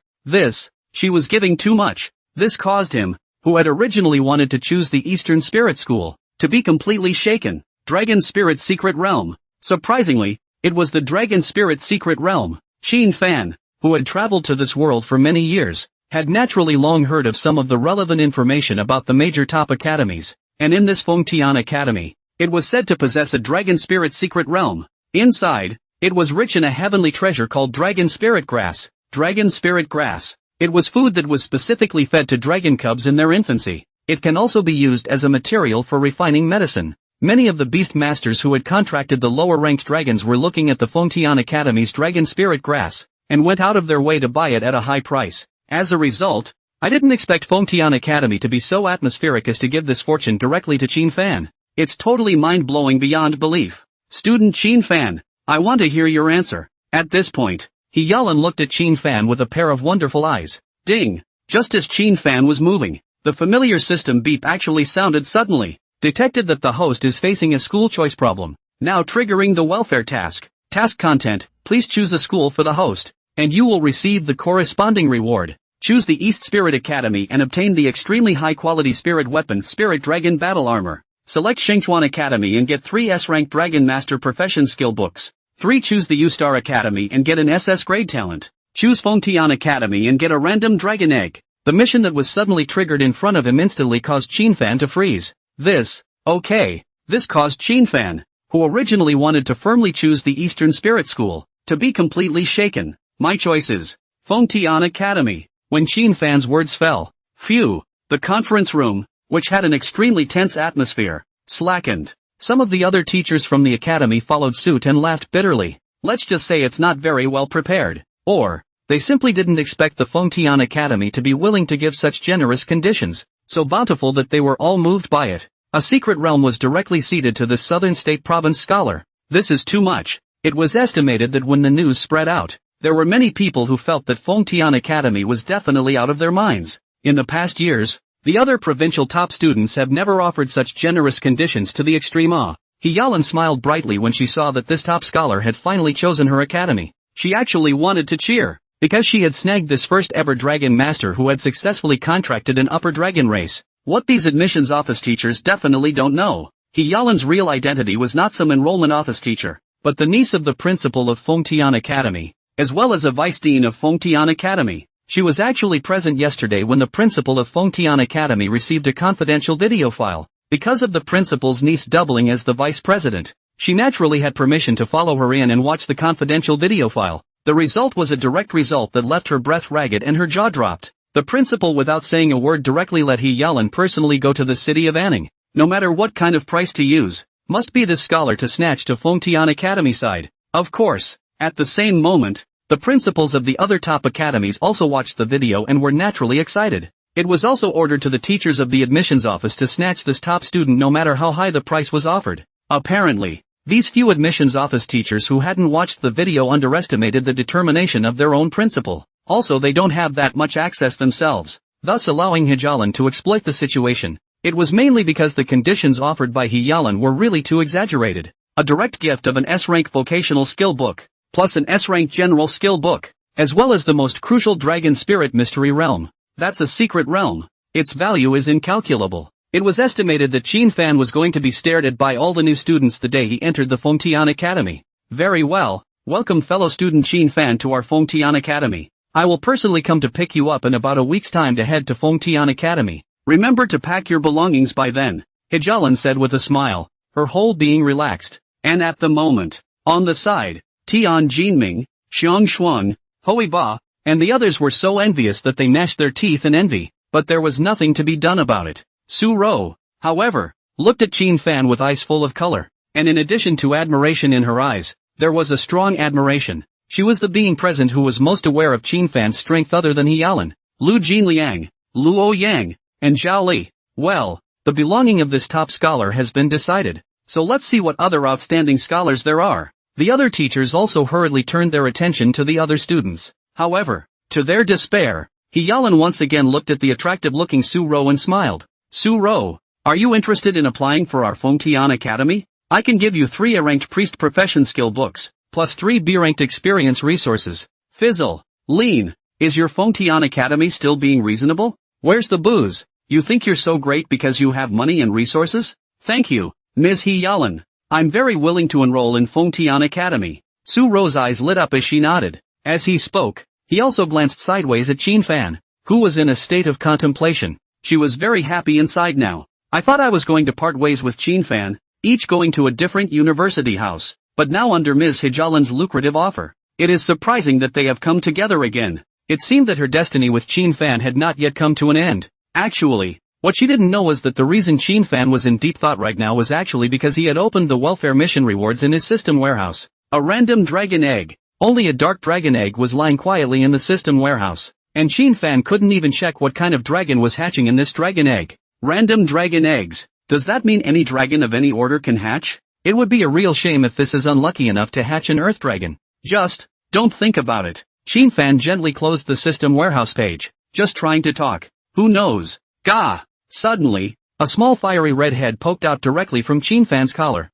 She was giving too much. This caused him, who had originally wanted to choose the Eastern Spirit School, to be completely shaken. Dragon Spirit Secret Realm. Surprisingly, it was the Dragon Spirit Secret Realm. Fan, who had traveled to this world for many years, had naturally long heard of some of the relevant information about the major top academies, and in this Fengtian Academy, it was said to possess a dragon spirit secret realm. Inside, it was rich in a heavenly treasure called dragon spirit grass. Dragon spirit grass. It was food that was specifically fed to dragon cubs in their infancy. It can also be used as a material for refining medicine. Many of the beast masters who had contracted the lower-ranked dragons were looking at the Fengtian Academy's dragon spirit grass, and went out of their way to buy it at a high price. As a result, I didn't expect Fengtian Academy to be so atmospheric as to give this fortune directly to Qin Fan. It's totally mind-blowing beyond belief. Student Qin Fan, I want to hear your answer. At this point, He Yalan looked at Qin Fan with a pair of wonderful eyes. Ding! Just as Qin Fan was moving, the familiar system beep actually sounded suddenly. Detected that the host is facing a school choice problem. Now triggering the welfare task. Task content, please choose a school for the host, and you will receive the corresponding reward. Choose the East Spirit Academy and obtain the extremely high-quality spirit weapon Spirit Dragon Battle Armor. Select Shengchuan Academy and get 3 S-Rank Dragon Master Profession Skill Books. 3. Choose the U-Star Academy and get an SS Grade Talent. Choose Fengtian Academy and get a random Dragon Egg. The mission that was suddenly triggered in front of him instantly caused Qin Fan to freeze. This caused Qin Fan, who originally wanted to firmly choose the Eastern Spirit School, to be completely shaken. My choice is Fengtian Academy. When Qin Fan's words fell, phew, the conference room, which had an extremely tense atmosphere, slackened. Some of the other teachers from the academy followed suit and laughed bitterly. Let's just say it's not very well prepared. Or, they simply didn't expect the Fengtian Academy to be willing to give such generous conditions, so bountiful that they were all moved by it. A secret realm was directly ceded to this southern state province scholar. This is too much. It was estimated that when the news spread out, there were many people who felt that Fengtian Academy was definitely out of their minds. In the past years, the other provincial top students have never offered such generous conditions to the extreme. He Yalan smiled brightly when she saw that this top scholar had finally chosen her academy. She actually wanted to cheer, because she had snagged this first ever dragon master who had successfully contracted an upper dragon race. What these admissions office teachers definitely don't know, He Yalan's real identity was not some enrollment office teacher, but the niece of the principal of Fengtian Academy, as well as a vice dean of Fengtian Academy. She was actually present yesterday when the principal of Fengtian Academy received a confidential video file. Because of the principal's niece doubling as the vice president, she naturally had permission to follow her in and watch the confidential video file. The result was a direct result that left her breath ragged and her jaw dropped. The principal, without saying a word, directly let He Yalan personally go to the city of Anning. No matter what kind of price to use, must be this scholar to snatch to Fengtian Academy side. Of course, at the same moment, the principals of the other top academies also watched the video and were naturally excited. It was also ordered to the teachers of the admissions office to snatch this top student no matter how high the price was offered. Apparently, these few admissions office teachers who hadn't watched the video underestimated the determination of their own principal. Also, they don't have that much access themselves, thus allowing He Yalan to exploit the situation. It was mainly because the conditions offered by He Yalan were really too exaggerated. A direct gift of an S-rank vocational skill book, plus an S-rank general skill book, as well as the most crucial dragon spirit mystery realm. That's a secret realm. Its value is incalculable. It was estimated that Qin Fan was going to be stared at by all the new students the day he entered the Fengtian Academy. Very well, welcome fellow student Qin Fan to our Fengtian Academy. I will personally come to pick you up in about a week's time to head to Fengtian Academy. Remember to pack your belongings by then, He Yalan said with a smile, her whole being relaxed. And at the moment, on the side, Tian Jinming, Xiang Shuang, Hui Ba, and the others were so envious that they gnashed their teeth in envy, but there was nothing to be done about it. Su Rou, however, looked at Qin Fan with eyes full of color, and in addition to admiration in her eyes, there was a strong admiration. She was the being present who was most aware of Qin Fan's strength other than He Yalan, Lu Jinliang, Luo Yang, and Zhao Li. Well, the belonging of this top scholar has been decided, so let's see what other outstanding scholars there are. The other teachers also hurriedly turned their attention to the other students. However, to their despair, He Yalan once again looked at the attractive-looking Su Rou and smiled. Su Rou, are you interested in applying for our Fengtian Academy? I can give you 3 A-ranked priest profession skill books, plus 3 B-ranked experience resources. Fizzle, Lean, is your Fengtian Academy still being reasonable? Where's the booze? You think you're so great because you have money and resources? Thank you, Ms. He Yalan. I'm very willing to enroll in Fengtian Academy. Su Rou's eyes lit up as she nodded. As he spoke, He also glanced sideways at Qin Fan, who was in a state of contemplation. She was very happy inside now. I thought I was going to part ways with Qin Fan, each going to a different university house, but now under Ms. Hijalan's lucrative offer, it is surprising that they have come together again. It seemed that her destiny with Qin Fan had not yet come to an end. Actually, what she didn't know was that the reason Qin Fan was in deep thought right now was actually because he had opened the welfare mission rewards in his system warehouse. A random dragon egg. Only a dark dragon egg was lying quietly in the system warehouse, and Qin Fan couldn't even check what kind of dragon was hatching in this dragon egg. Random dragon eggs. Does that mean any dragon of any order can hatch? It would be a real shame if this is unlucky enough to hatch an earth dragon. Just, don't think about it. Qin Fan gently closed the system warehouse page, just trying to talk. Who knows? Gah! Suddenly, a small fiery red head poked out directly from Qin Fan's collar.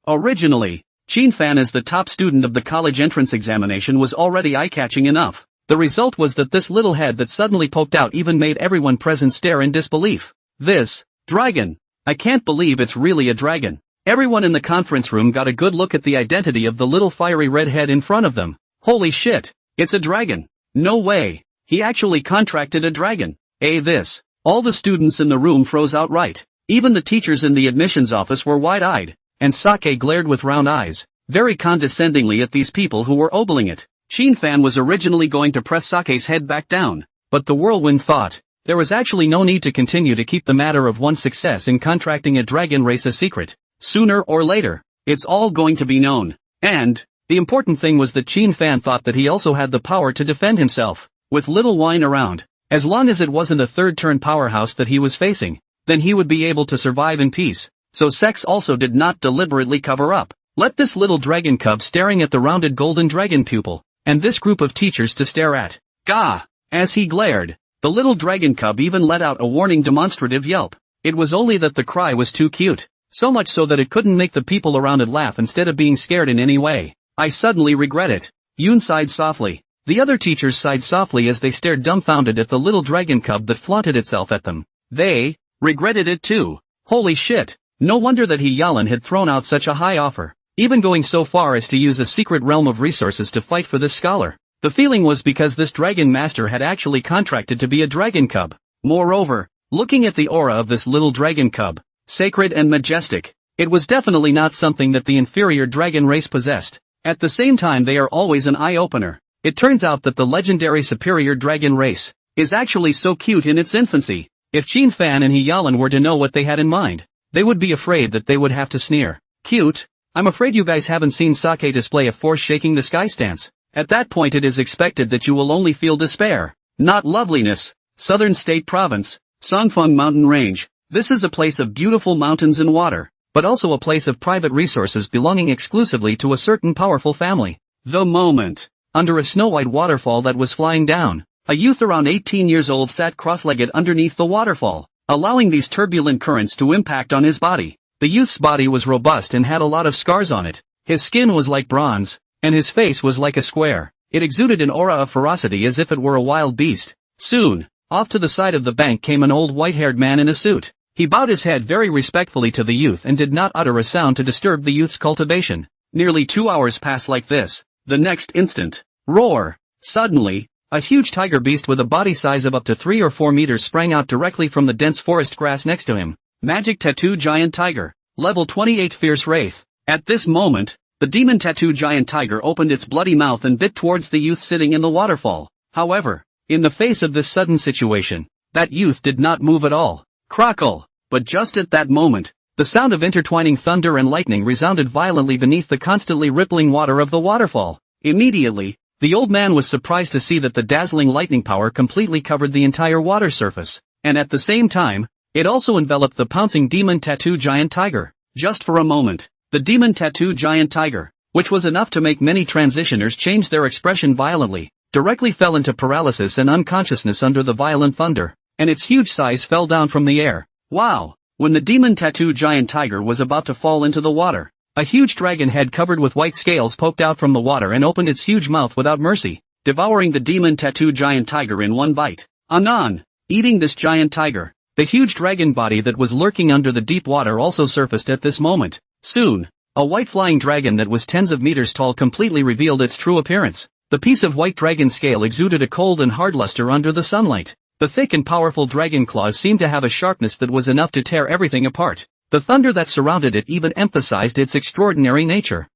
Originally, Qin Fan as the top student of the college entrance examination was already eye-catching enough. The result was that this little head that suddenly poked out even made everyone present stare in disbelief. This, dragon! I can't believe it's really a dragon. Everyone in the conference room got a good look at the identity of the little fiery red head in front of them. Holy shit, it's a dragon! No way! He actually contracted a dragon. This. All the students in the room froze outright. Even the teachers in the admissions office were wide-eyed, and Sake glared with round eyes, very condescendingly at these people who were ogling it. Qin Fan was originally going to press Sake's head back down, but the whirlwind thought, there was actually no need to continue to keep the matter of one's success in contracting a dragon race a secret. Sooner or later, it's all going to be known. And, the important thing was that Qin Fan thought that he also had the power to defend himself, with little whine around. As long as it wasn't a third-turn powerhouse that he was facing, then he would be able to survive in peace. So Sex also did not deliberately cover up. Let this little dragon cub staring at the rounded golden dragon pupil, and this group of teachers to stare at. Gah! As he glared, the little dragon cub even let out a warning demonstrative yelp. It was only that the cry was too cute, so much so that it couldn't make the people around it laugh instead of being scared in any way. I suddenly regret it. Yoon sighed softly. The other teachers sighed softly as they stared dumbfounded at the little dragon cub that flaunted itself at them. They regretted it too. Holy shit. No wonder that Hiyalan had thrown out such a high offer, even going so far as to use a secret realm of resources to fight for this scholar. The feeling was because this dragon master had actually contracted to be a dragon cub. Moreover, looking at the aura of this little dragon cub, sacred and majestic, it was definitely not something that the inferior dragon race possessed. At the same time, they are always an eye-opener. It turns out that the legendary superior dragon race is actually so cute in its infancy. If Qin Fan and Hiyalan were to know what they had in mind, they would be afraid that they would have to sneer. Cute? I'm afraid you guys haven't seen Sake display a force shaking the sky stance. At that point it is expected that you will only feel despair, not loveliness. Southern State Province, Songfeng Mountain Range. This is a place of beautiful mountains and water, but also a place of private resources belonging exclusively to a certain powerful family. The moment. Under a snow-white waterfall that was flying down, a youth around 18 years old sat cross-legged underneath the waterfall, allowing these turbulent currents to impact on his body. The youth's body was robust and had a lot of scars on it. His skin was like bronze, and his face was like a square. It exuded an aura of ferocity as if it were a wild beast. Soon, off to the side of the bank came an old white-haired man in a suit. He bowed his head very respectfully to the youth and did not utter a sound to disturb the youth's cultivation. Nearly 2 hours passed like this. The next instant, roar! Suddenly, a huge tiger beast with a body size of up to 3 or 4 meters sprang out directly from the dense forest grass next to him. Magic Tattoo Giant Tiger. Level 28 Fierce Wraith. At this moment, the Demon Tattoo Giant Tiger opened its bloody mouth and bit towards the youth sitting in the waterfall. However, in the face of this sudden situation, that youth did not move at all. Crackle! But just at that moment, the sound of intertwining thunder and lightning resounded violently beneath the constantly rippling water of the waterfall. Immediately, the old man was surprised to see that the dazzling lightning power completely covered the entire water surface, and at the same time, it also enveloped the pouncing Demon Tattoo Giant Tiger. Just for a moment, the Demon Tattoo Giant Tiger, which was enough to make many transitioners change their expression violently, directly fell into paralysis and unconsciousness under the violent thunder, and its huge size fell down from the air. Wow! When the Demon Tattoo Giant Tiger was about to fall into the water, a huge dragon head covered with white scales poked out from the water and opened its huge mouth without mercy, devouring the Demon Tattoo Giant Tiger in one bite. Anon! Eating this giant tiger. The huge dragon body that was lurking under the deep water also surfaced at this moment. Soon, a white flying dragon that was tens of meters tall completely revealed its true appearance. The piece of white dragon scale exuded a cold and hard luster under the sunlight. The thick and powerful dragon claws seemed to have a sharpness that was enough to tear everything apart. The thunder that surrounded it even emphasized its extraordinary nature.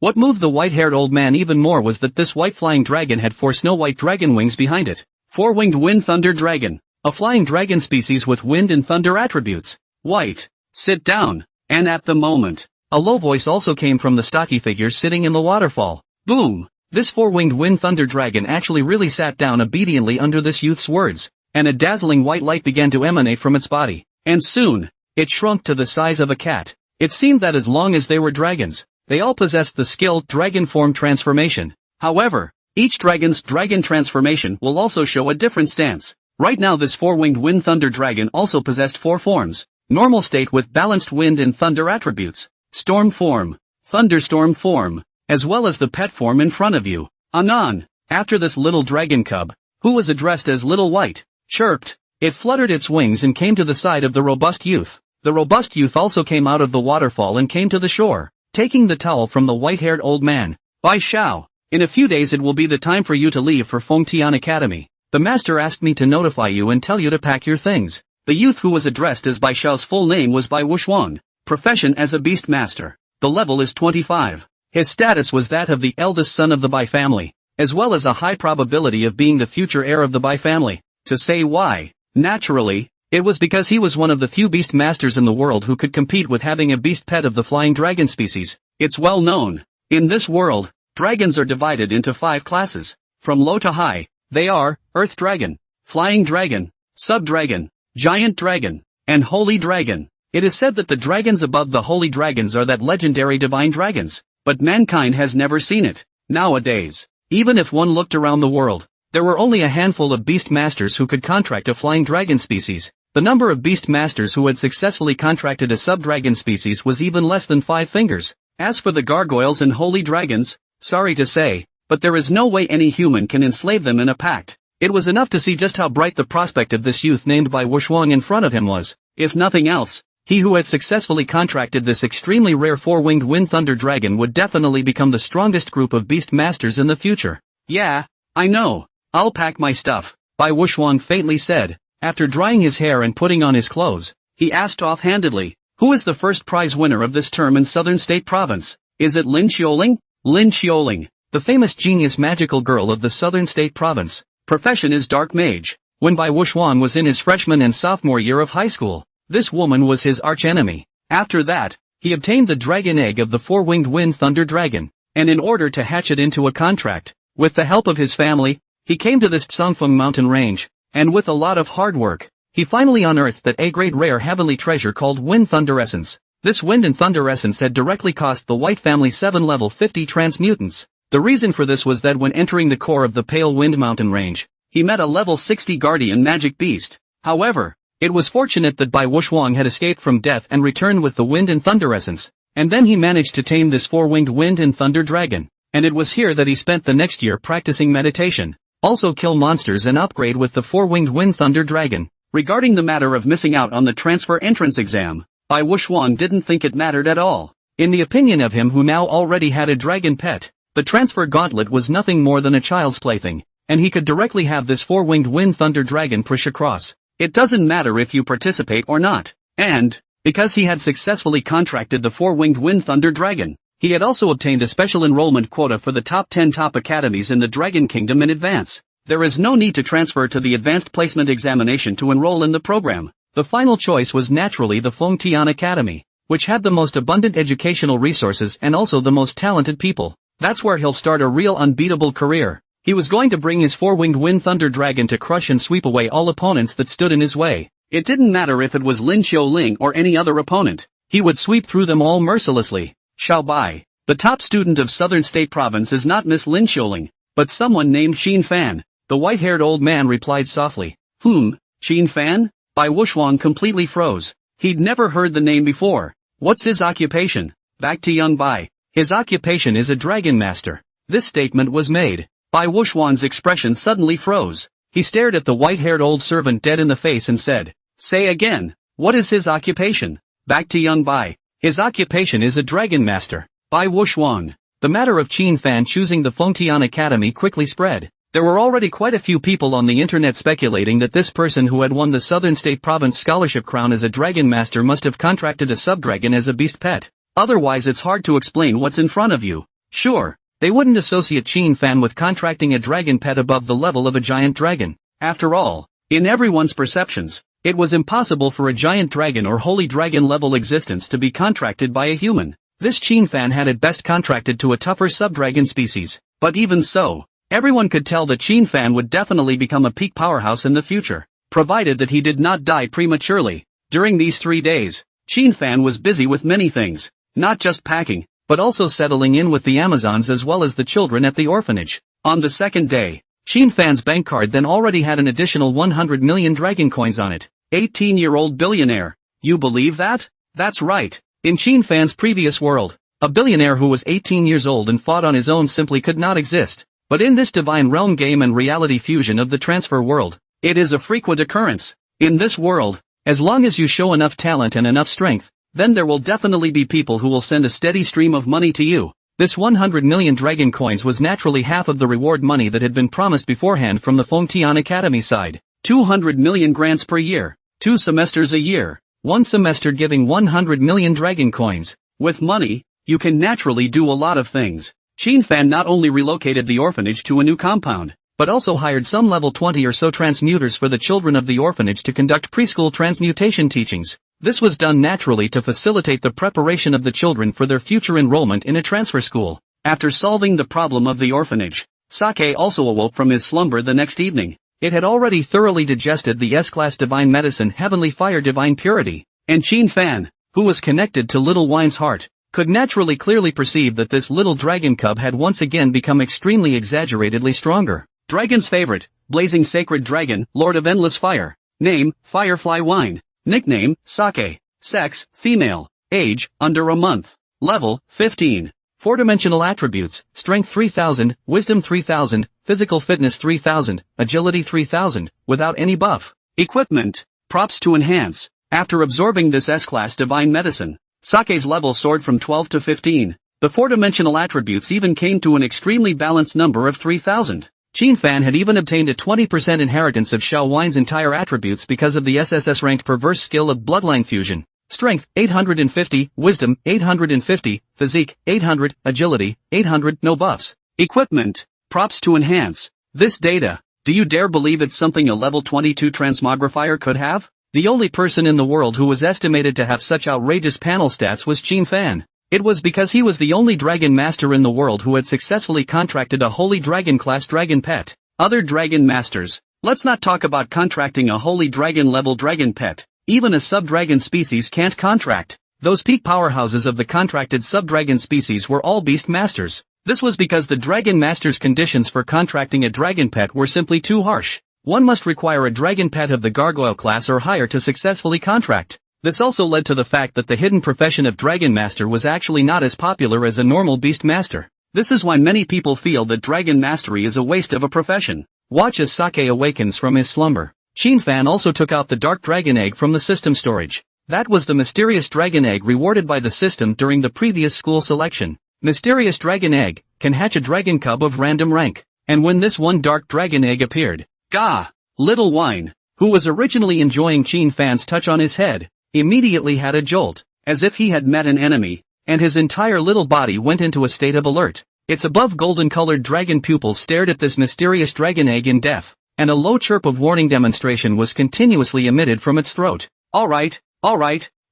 What moved the white-haired old man even more was that this white flying dragon had 4 snow-white dragon wings behind it. 4-winged wind thunder dragon. A flying dragon species with wind and thunder attributes. White. Sit down. And at the moment, a low voice also came from the stocky figure sitting in the waterfall. Boom! This 4-winged wind thunder dragon actually really sat down obediently under this youth's words, and a dazzling white light began to emanate from its body. And soon, it shrunk to the size of a cat. It seemed that as long as they were dragons, they all possessed the skilled dragon form transformation. However, each dragon's dragon transformation will also show a different stance. Right now this 4-winged wind thunder dragon also possessed 4 forms. Normal state with balanced wind and thunder attributes. Storm form. Thunderstorm form. As well as the pet form in front of you. Anon. After this little dragon cub, who was addressed as Little White, chirped, it fluttered its wings and came to the side of the robust youth. The robust youth also came out of the waterfall and came to the shore, taking the towel from the white-haired old man. Bai Xiao, in a few days it will be the time for you to leave for Fengtian Academy. The master asked me to notify you and tell you to pack your things. The youth who was addressed as Bai Xiao's full name was Bai Wuxuang. Profession as a beast master. The level is 25. His status was that of the eldest son of the Bai family, as well as a high probability of being the future heir of the Bai family. To say why, naturally, it was because he was one of the few beast masters in the world who could compete with having a beast pet of the flying dragon species. It's well known. In this world, dragons are divided into 5 classes. From low to high, they are, Earth Dragon, Flying Dragon, Sub-Dragon, Giant Dragon, and Holy Dragon. It is said that the dragons above the holy dragons are that legendary divine dragons, but mankind has never seen it. Nowadays, even if one looked around the world, there were only a handful of beast masters who could contract a flying dragon species. The number of beast masters who had successfully contracted a sub-dragon species was even less than 5 fingers. As for the gargoyles and holy dragons, sorry to say, but there is no way any human can enslave them in a pact. It was enough to see just how bright the prospect of this youth named Bai Wuxuang in front of him was. If nothing else, he who had successfully contracted this extremely rare 4-winged wind thunder dragon would definitely become the strongest group of beast masters in the future. Yeah, I know. I'll pack my stuff, Bai Wuxuang faintly said. After drying his hair and putting on his clothes, he asked offhandedly, who is the first prize winner of this term in Southern State Province? Is it Lin Xiuling? Lin Xiuling, the famous genius magical girl of the Southern State Province. Profession is Dark Mage. When Bai Wuxuang was in his freshman and sophomore year of high school, this woman was his archenemy. After that, he obtained the dragon egg of the 4-winged wind thunder dragon, and in order to hatch it into a contract, with the help of his family, he came to this Tsangfeng mountain range, and with a lot of hard work, he finally unearthed that a great rare heavenly treasure called Wind Thunder Essence. This Wind and Thunder Essence had directly cost the White family 7 level 50 transmutants. The reason for this was that when entering the core of the Pale Wind mountain range, he met a level 60 guardian magic beast. However, it was fortunate that Bai Wuxuang had escaped from death and returned with the Wind and Thunder Essence, and then he managed to tame this 4-winged wind and thunder dragon, and it was here that he spent the next year practicing meditation. Also kill monsters and upgrade with the 4-winged wind thunder dragon. Regarding the matter of missing out on the transfer entrance exam, Bai Wuxuang didn't think it mattered at all. In the opinion of him who now already had a dragon pet, the transfer gauntlet was nothing more than a child's plaything, and he could directly have this 4-winged wind thunder dragon push across. It doesn't matter if you participate or not. And, because he had successfully contracted the 4-winged wind thunder dragon, he had also obtained a special enrollment quota for the top 10 top academies in the Dragon Kingdom in advance. There is no need to transfer to the advanced placement examination to enroll in the program. The final choice was naturally the Fengtian Academy, which had the most abundant educational resources and also the most talented people. That's where he'll start a real unbeatable career. He was going to bring his 4-winged wind thunder dragon to crush and sweep away all opponents that stood in his way. It didn't matter if it was Lin Xiuling or any other opponent. He would sweep through them all mercilessly. Xiao Bai, the top student of Southern State Province is not Miss Lin Xiuling, but someone named Xin Fan. The white-haired old man replied softly. Xin Fan? Bai Wuxuang completely froze. He'd never heard the name before. What's his occupation? Back to young Bai. His occupation is a dragon master. This statement was made. Bai Wuxuang's expression suddenly froze. He stared at the white-haired old servant dead in the face and said, "Say again, what is his occupation?" Back to young Bai. His occupation is a dragon master. Bai Wuxuang. The matter of Qin Fan choosing the Fengtian Academy quickly spread. There were already quite a few people on the internet speculating that this person who had won the Southern State Province scholarship crown as a dragon master must have contracted a subdragon as a beast pet. Otherwise it's hard to explain what's in front of you. Sure, they wouldn't associate Qin Fan with contracting a dragon pet above the level of a giant dragon. After all, in everyone's perceptions, it was impossible for a giant dragon or holy dragon level existence to be contracted by a human. This Qin Fan had at best contracted to a tougher subdragon species. But even so, everyone could tell that Qin Fan would definitely become a peak powerhouse in the future, provided that he did not die prematurely. During these 3 days, Qin Fan was busy with many things, not just packing, but also settling in with the Amazons as well as the children at the orphanage. On the second day, Qin Fan's bank card then already had an additional 100 million dragon coins on it. 18-year-old billionaire. You believe that? That's right. In Qin Fan's previous world, a billionaire who was 18 years old and fought on his own simply could not exist. But in this divine realm game and reality fusion of the transfer world, it is a frequent occurrence. In this world, as long as you show enough talent and enough strength, then there will definitely be people who will send a steady stream of money to you. This 100 million dragon coins was naturally half of the reward money that had been promised beforehand from the Fengtian Academy side. 200 million grants per year, 2 semesters a year, 1 semester giving 100 million dragon coins. With money, you can naturally do a lot of things. Qin Fan not only relocated the orphanage to a new compound, but also hired some level 20 or so transmuters for the children of the orphanage to conduct preschool transmutation teachings. This was done naturally to facilitate the preparation of the children for their future enrollment in a transfer school. After solving the problem of the orphanage, Sake also awoke from his slumber the next evening. It had already thoroughly digested the S-Class Divine Medicine Heavenly Fire Divine Purity, and Qin Fan, who was connected to Little Wine's heart, could naturally clearly perceive that this little dragon cub had once again become extremely exaggeratedly stronger. Dragon's favorite, blazing sacred dragon, Lord of Endless Fire. Name, Firefly Wine. Nickname, Sake. Sex, female. Age, under a month. Level, 15. 4-dimensional attributes, Strength 3000, Wisdom 3000, Physical Fitness 3000, Agility 3000, without any buff. Equipment. Props to enhance. After absorbing this S-Class Divine Medicine, Sake's level soared from 12 to 15. The 4-dimensional attributes even came to an extremely balanced number of 3000. Qin Fan had even obtained a 20% inheritance of Xiao Wine's entire attributes because of the SSS-ranked perverse skill of bloodline fusion. Strength, 850, Wisdom, 850, Physique, 800, Agility, 800, no buffs. Equipment. Props to enhance. This data, do you dare believe it's something a level 22 transmogrifier could have? The only person in the world who was estimated to have such outrageous panel stats was Qin Fan. It was because he was the only dragon master in the world who had successfully contracted a holy dragon-class dragon pet. Other dragon masters. Let's not talk about contracting a holy dragon-level dragon pet. Even a subdragon species can't contract. Those peak powerhouses of the contracted subdragon species were all beast masters. This was because the dragon master's conditions for contracting a dragon pet were simply too harsh. One must require a dragon pet of the gargoyle class or higher to successfully contract. This also led to the fact that the hidden profession of Dragon Master was actually not as popular as a normal Beast Master. This is why many people feel that Dragon Mastery is a waste of a profession. Watch as Sake awakens from his slumber. Qin Fan also took out the Dark Dragon Egg from the system storage. That was the mysterious dragon egg rewarded by the system during the previous school selection. Mysterious Dragon Egg can hatch a dragon cub of random rank. And when this one Dark Dragon Egg appeared, Gah! Little Wine, who was originally enjoying Qin Fan's touch on his head, immediately had a jolt, as if he had met an enemy, and his entire little body went into a state of alert. Its above golden-colored dragon pupils stared at this mysterious dragon egg in depth, and a low chirp of warning demonstration was continuously emitted from its throat. Alright,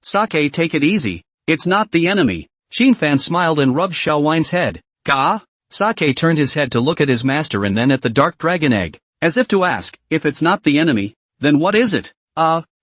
Sake, take it easy. It's not the enemy. Qin Fan smiled and rubbed Xiao Wine's head. Gah? Sake turned his head to look at his master and then at the dark dragon egg, as if to ask, if it's not the enemy, then what is it?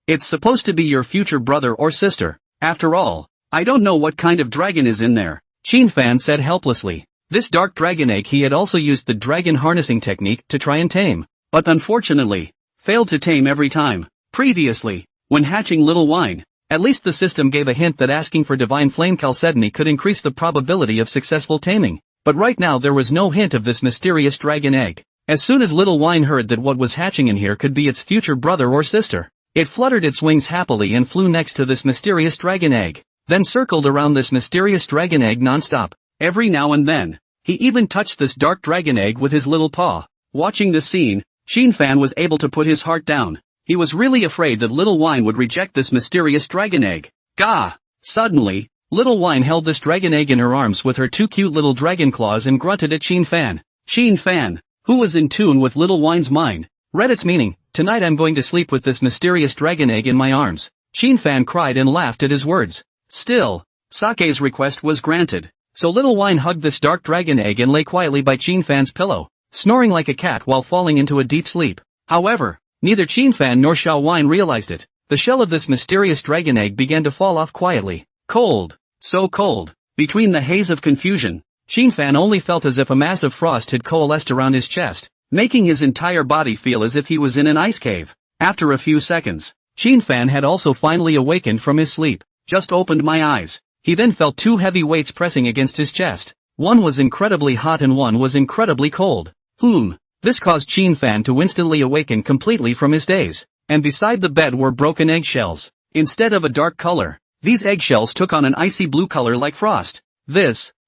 It's supposed to be your future brother or sister. After all, I don't know what kind of dragon is in there. Qin Fan said helplessly. This dark dragon egg he had also used the dragon harnessing technique to try and tame, but unfortunately, failed to tame every time. Previously, when hatching Little Wine, at least the system gave a hint that asking for Divine Flame Chalcedony could increase the probability of successful taming. But right now there was no hint of this mysterious dragon egg. As soon as Little Wine heard that what was hatching in here could be its future brother or sister, it fluttered its wings happily and flew next to this mysterious dragon egg, then circled around this mysterious dragon egg non-stop. every now and then. He even touched this dark dragon egg with his little paw. Watching this scene, Fan was able to put his heart down. He was really afraid that Little Wine would reject this mysterious dragon egg. Gah! Suddenly, Little Wine held this dragon egg in her arms with her two cute little dragon claws and grunted at Fan. Fan, who was in tune with Little Wine's mind, read its meaning. Tonight I'm going to sleep with this mysterious dragon egg in my arms. Fan cried and laughed at his words. Still, Sake's request was granted. So Little Wine hugged this dark dragon egg and lay quietly by Fan's pillow, snoring like a cat while falling into a deep sleep. However, neither Fan nor Xiao Wine realized it. The shell of this mysterious dragon egg began to fall off quietly. Cold. So cold. Between the haze of confusion, Fan only felt as if a mass of frost had coalesced around his chest, making his entire body feel as if he was in an ice cave. After a few seconds, Fan had also finally awakened from his sleep. Just opened my eyes. He then felt two heavy weights pressing against his chest. One was incredibly hot and one was incredibly cold. This caused Fan to instantly awaken completely from his daze. And beside the bed were broken eggshells. Instead of a dark color, these eggshells took on an icy blue color like frost.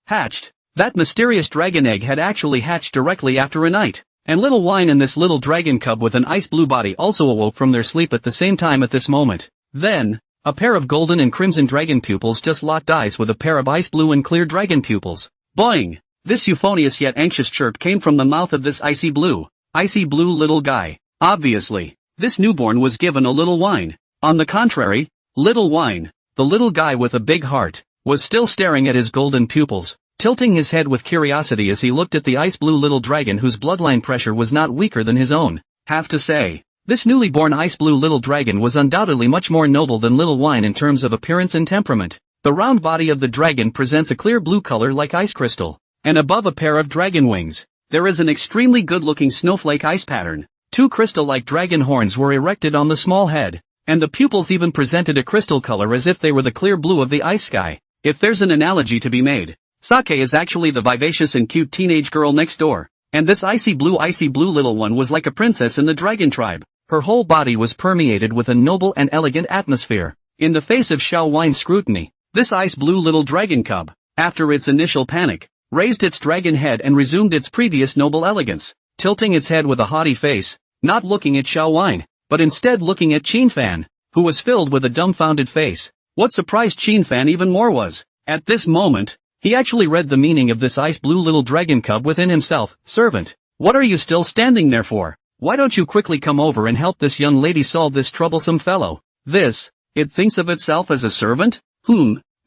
Hatched. That mysterious dragon egg had actually hatched directly after a night. And Little Wine and this little dragon cub with an ice blue body also awoke from their sleep at the same time at this moment. Then, a pair of golden and crimson dragon pupils just locked eyes with a pair of ice blue and clear dragon pupils. Boing! This euphonious yet anxious chirp came from the mouth of this icy blue little guy. Obviously, this newborn was given a Little Wine. On the contrary, Little Wine, the little guy with a big heart, was still staring at his golden pupils, tilting his head with curiosity as he looked at the ice blue little dragon whose bloodline pressure was not weaker than his own. Have to say, this newly born ice blue little dragon was undoubtedly much more noble than Little Wine in terms of appearance and temperament. The round body of the dragon presents a clear blue color like ice crystal, and above a pair of dragon wings, there is an extremely good-looking snowflake ice pattern. Two crystal-like dragon horns were erected on the small head, and the pupils even presented a crystal color as if they were the clear blue of the ice sky. If there's an analogy to be made, Sake is actually the vivacious and cute teenage girl next door, and this icy blue little one was like a princess in the dragon tribe. Her whole body was permeated with a noble and elegant atmosphere. In the face of Xiao Wine's scrutiny, this ice blue little dragon cub, after its initial panic, raised its dragon head and resumed its previous noble elegance, tilting its head with a haughty face, not looking at Xiao Wine, but instead looking at Fan, who was filled with a dumbfounded face. What surprised Fan even more was, at this moment, he actually read the meaning of this ice blue little dragon cub within himself. Servant, what are you still standing there for? Why don't you quickly come over and help this young lady solve this troublesome fellow? It thinks of itself as a servant?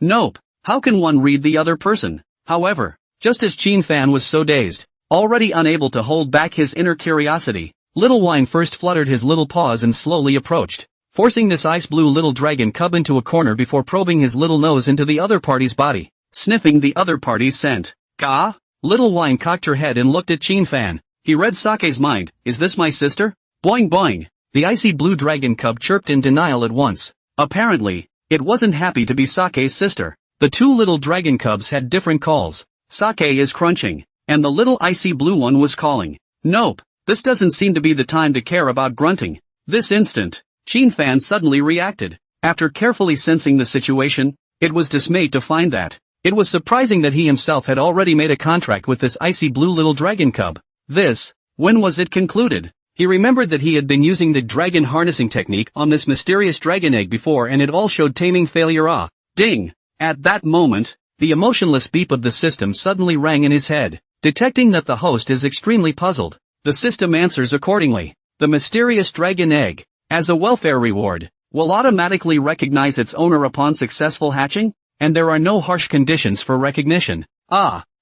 Nope. How can one read the other person? However, just as Fan was so dazed, already unable to hold back his inner curiosity, Little Wine first fluttered his little paws and slowly approached, forcing this ice blue little dragon cub into a corner before probing his little nose into the other party's body, sniffing the other party's scent. Gah? Little Wine cocked her head and looked at Fan. He read Sake's mind. Is this my sister? Boing boing. The icy blue dragon cub chirped in denial at once. Apparently, it wasn't happy to be Sake's sister. The two little dragon cubs had different calls. Sake is crunching, and the little icy blue one was calling. Nope, this doesn't seem to be the time to care about grunting. This instant, Fan suddenly reacted. After carefully sensing the situation, it was dismayed to find that it was surprising that he himself had already made a contract with this icy blue little dragon cub. When was it concluded? He remembered that he had been using the dragon harnessing technique on this mysterious dragon egg before and it all showed taming failure. Ding! At that moment, the emotionless beep of the system suddenly rang in his head, detecting that the host is extremely puzzled. The system answers accordingly. The mysterious dragon egg, as a welfare reward, will automatically recognize its owner upon successful hatching, and there are no harsh conditions for recognition.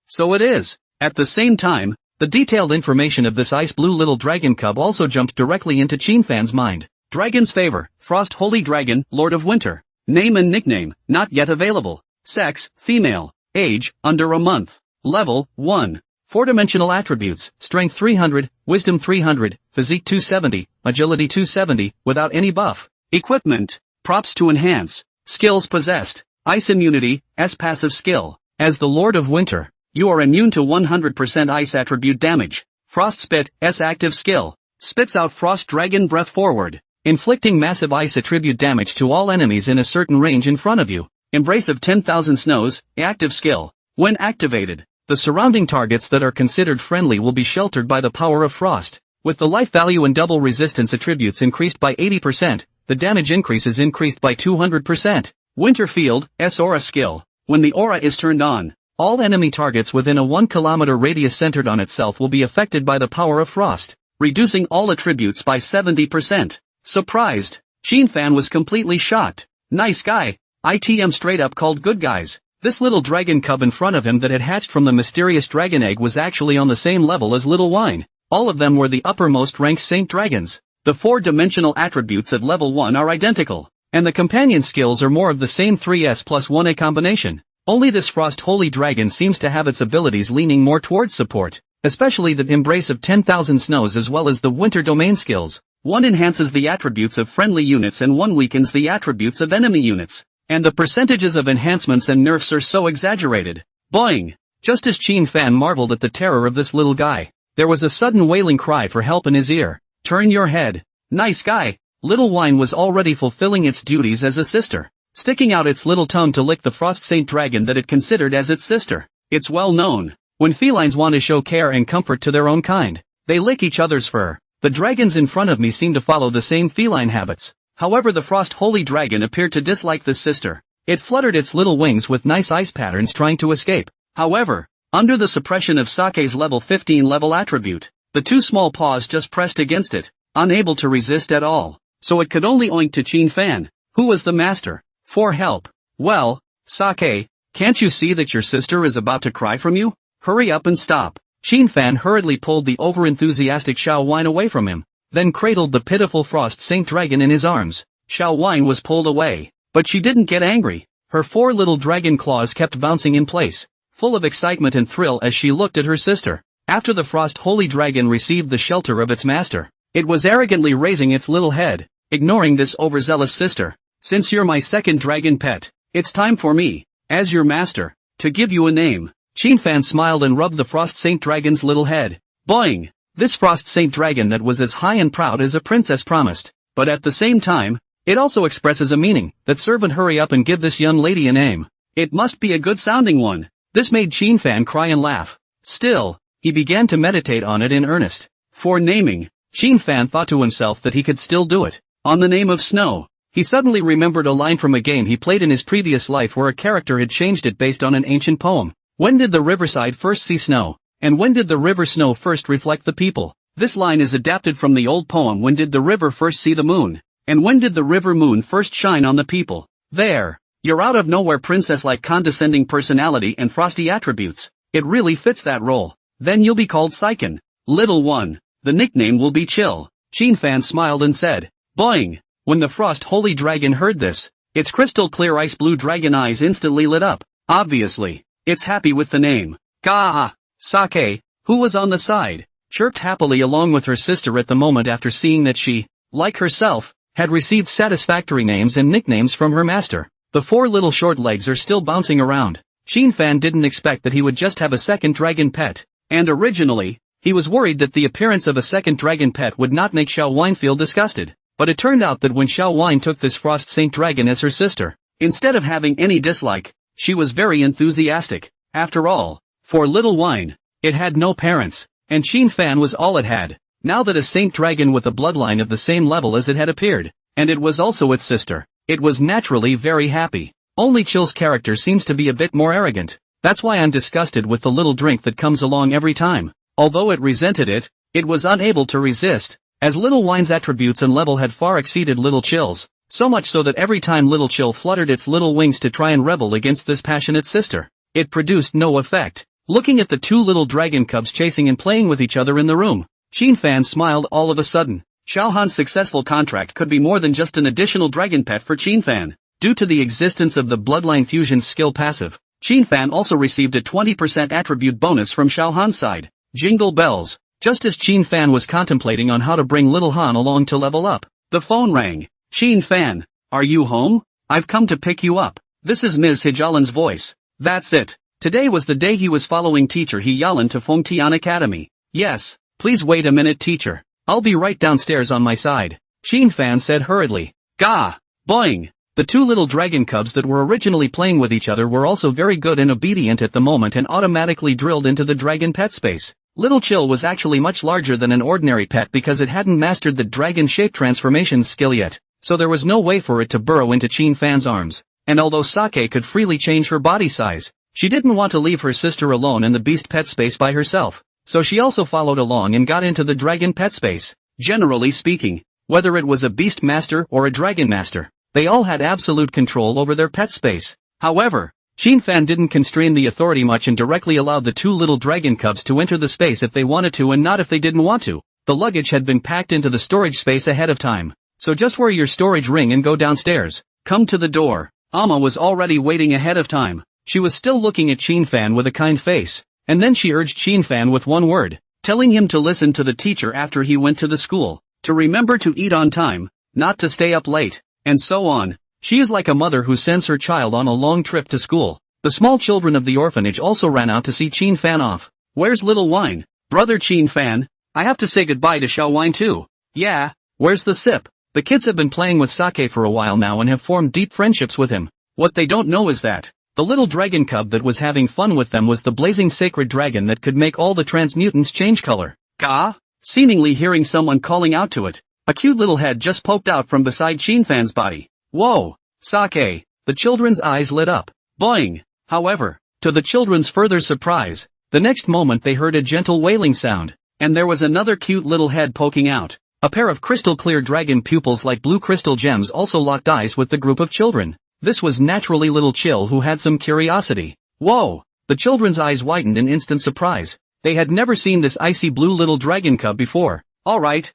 So it is. At the same time, the detailed information of this ice blue little dragon cub also jumped directly into Fan's mind. Dragon's favor, Frost Holy Dragon, Lord of Winter. Name and nickname, not yet available. Sex, female. Age, under a month. Level, 1. 4-dimensional attributes, Strength 300, Wisdom 300, Physique 270, Agility 270, without any buff. Equipment, Props to enhance. Skills possessed. Ice immunity, S passive skill. As the Lord of Winter, you are immune to 100% ice attribute damage. Frost Spit, S active skill. Spits out frost dragon breath forward, inflicting massive ice attribute damage to all enemies in a certain range in front of you. Embrace of 10,000 Snows, active skill. When activated, the surrounding targets that are considered friendly will be sheltered by the power of frost. With the life value and double resistance attributes increased by 80%, the damage increase is increased by 200%. Winterfield, S-Aura skill. When the aura is turned on, all enemy targets within a 1 kilometer radius centered on itself will be affected by the power of frost, reducing all attributes by 70%. Surprised, Shinfan was completely shocked. Nice guy. ITM straight up called good guys. This little dragon cub in front of him that had hatched from the mysterious dragon egg was actually on the same level as Little Wine. All of them were the uppermost ranked saint dragons. The 4-dimensional attributes at level 1 are identical, and the companion skills are more of the same 3S plus 1A combination. Only this Frost Holy Dragon seems to have its abilities leaning more towards support, especially the Embrace of 10,000 Snows as well as the Winter Domain skills. One enhances the attributes of friendly units and one weakens the attributes of enemy units. And the percentages of enhancements and nerfs are so exaggerated. Boing! Just as Shinfan marveled at the terror of this little guy, there was a sudden wailing cry for help in his ear. Turn your head. Nice guy. Little Wine was already fulfilling its duties as a sister, sticking out its little tongue to lick the Frost Saint Dragon that it considered as its sister. It's well known, when felines want to show care and comfort to their own kind, they lick each other's fur. The dragons in front of me seem to follow the same feline habits. However, the Frost Holy Dragon appeared to dislike this sister. It fluttered its little wings with nice ice patterns trying to escape. However, under the suppression of Sake's level 15 level attribute, the two small paws just pressed against it, unable to resist at all. So it could only oink to Shinfan, who was the master, for help. Well, Sake, can't you see that your sister is about to cry from you? Hurry up and stop. Shinfan hurriedly pulled the over-enthusiastic Xiao Wine away from him, then cradled the pitiful Frost Saint Dragon in his arms. Xiao Wine was pulled away, but she didn't get angry. Her 4 little dragon claws kept bouncing in place, full of excitement and thrill as she looked at her sister. After the Frost Holy Dragon received the shelter of its master, it was arrogantly raising its little head, ignoring this overzealous sister. Since you're my second dragon pet, it's time for me, as your master, to give you a name. Shinfan smiled and rubbed the Frost Saint Dragon's little head. Boing! This Frost Saint Dragon that was as high and proud as a princess promised, but at the same time, it also expresses a meaning. That servant, hurry up and give this young lady a name. It must be a good sounding one. This made Shinfan cry and laugh. Still, he began to meditate on it in earnest. For naming, Shinfan thought to himself that he could still do it. On the name of Snow, he suddenly remembered a line from a game he played in his previous life where a character had changed it based on an ancient poem. When did the riverside first see snow? And when did the river snow first reflect the people? This line is adapted from the old poem When did the river first see the moon? And when did the river moon first shine on the people? There. Your out of nowhere princess-like condescending personality and frosty attributes. It really fits that role. Then you'll be called Saiken. Little One. The nickname will be Chill. Shinfan smiled and said. Boing! When the Frost Holy Dragon heard this, its crystal clear ice blue dragon eyes instantly lit up. Obviously, it's happy with the name. Gah! Sake, who was on the side, chirped happily along with her sister at the moment after seeing that she, like herself, had received satisfactory names and nicknames from her master. The 4 little short legs are still bouncing around. Shinfan didn't expect that he would just have a second dragon pet, and originally, he was worried that the appearance of a second dragon pet would not make Xiao Wine feel disgusted. But it turned out that when Xiao Wine took this Frost Saint Dragon as her sister, instead of having any dislike, she was very enthusiastic. After all, for Little Wine, it had no parents, and Shinfan was all it had. Now that a Saint Dragon with a bloodline of the same level as it had appeared, and it was also its sister, it was naturally very happy. Only Chill's character seems to be a bit more arrogant. That's why I'm disgusted with the little drink that comes along every time. Although it resented it, it was unable to resist, as Little Wine's attributes and level had far exceeded Little Chill's, so much so that every time Little Chill fluttered its little wings to try and rebel against this passionate sister, it produced no effect. Looking at the 2 little dragon cubs chasing and playing with each other in the room, Shinfan smiled all of a sudden. Xiao Han's successful contract could be more than just an additional dragon pet for Shinfan. Due to the existence of the Bloodline Fusion skill passive, Shinfan also received a 20% attribute bonus from Xiao Han's side. Jingle bells. Just as Shinfan was contemplating on how to bring Little Han along to level up, the phone rang. Shinfan, are you home? I've come to pick you up. This is Ms. Hijalan's voice. That's it. Today was the day he was following teacher Hijalan to Fengtian Academy. Yes, please wait a minute teacher. I'll be right downstairs on my side. Shinfan said hurriedly. Gah! Boing! The two little dragon cubs that were originally playing with each other were also very good and obedient at the moment and automatically drilled into the dragon pet space. Little Chill was actually much larger than an ordinary pet because it hadn't mastered the dragon shape transformation skill yet, so there was no way for it to burrow into Chin Fan's arms. And although Sake could freely change her body size, she didn't want to leave her sister alone in the beast pet space by herself, so she also followed along and got into the dragon pet space. Generally speaking, whether it was a beast master or a dragon master, they all had absolute control over their pet space. However, Chin Fan didn't constrain the authority much and directly allowed the two little dragon cubs to enter the space if they wanted to and not if they didn't want to. The luggage had been packed into the storage space ahead of time, so just wear your storage ring and go downstairs. Come to the door. Amma was already waiting ahead of time. She was still looking at Chin Fan with a kind face, and then she urged Chin Fan with one word, telling him to listen to the teacher after he went to the school, to remember to eat on time, not to stay up late, and so on. She is like a mother who sends her child on a long trip to school. The small children of the orphanage also ran out to see Chin Fan off. Where's little Wine? Brother Chin Fan, I have to say goodbye to Xiao Wine too. Yeah, where's the sip? The kids have been playing with Sake for a while now and have formed deep friendships with him. What they don't know is that the little dragon cub that was having fun with them was the blazing sacred dragon that could make all the transmutants change color. Gah? Seemingly hearing someone calling out to it, a cute little head just poked out from beside Chin Fan's body. Whoa! Sake! The children's eyes lit up. Boing! However, to the children's further surprise, the next moment they heard a gentle wailing sound, and there was another cute little head poking out. A pair of crystal-clear dragon pupils like blue crystal gems also locked eyes with the group of children. This was naturally Little Chill, who had some curiosity. Whoa! The children's eyes widened in instant surprise. They had never seen this icy blue little dragon cub before. Alright,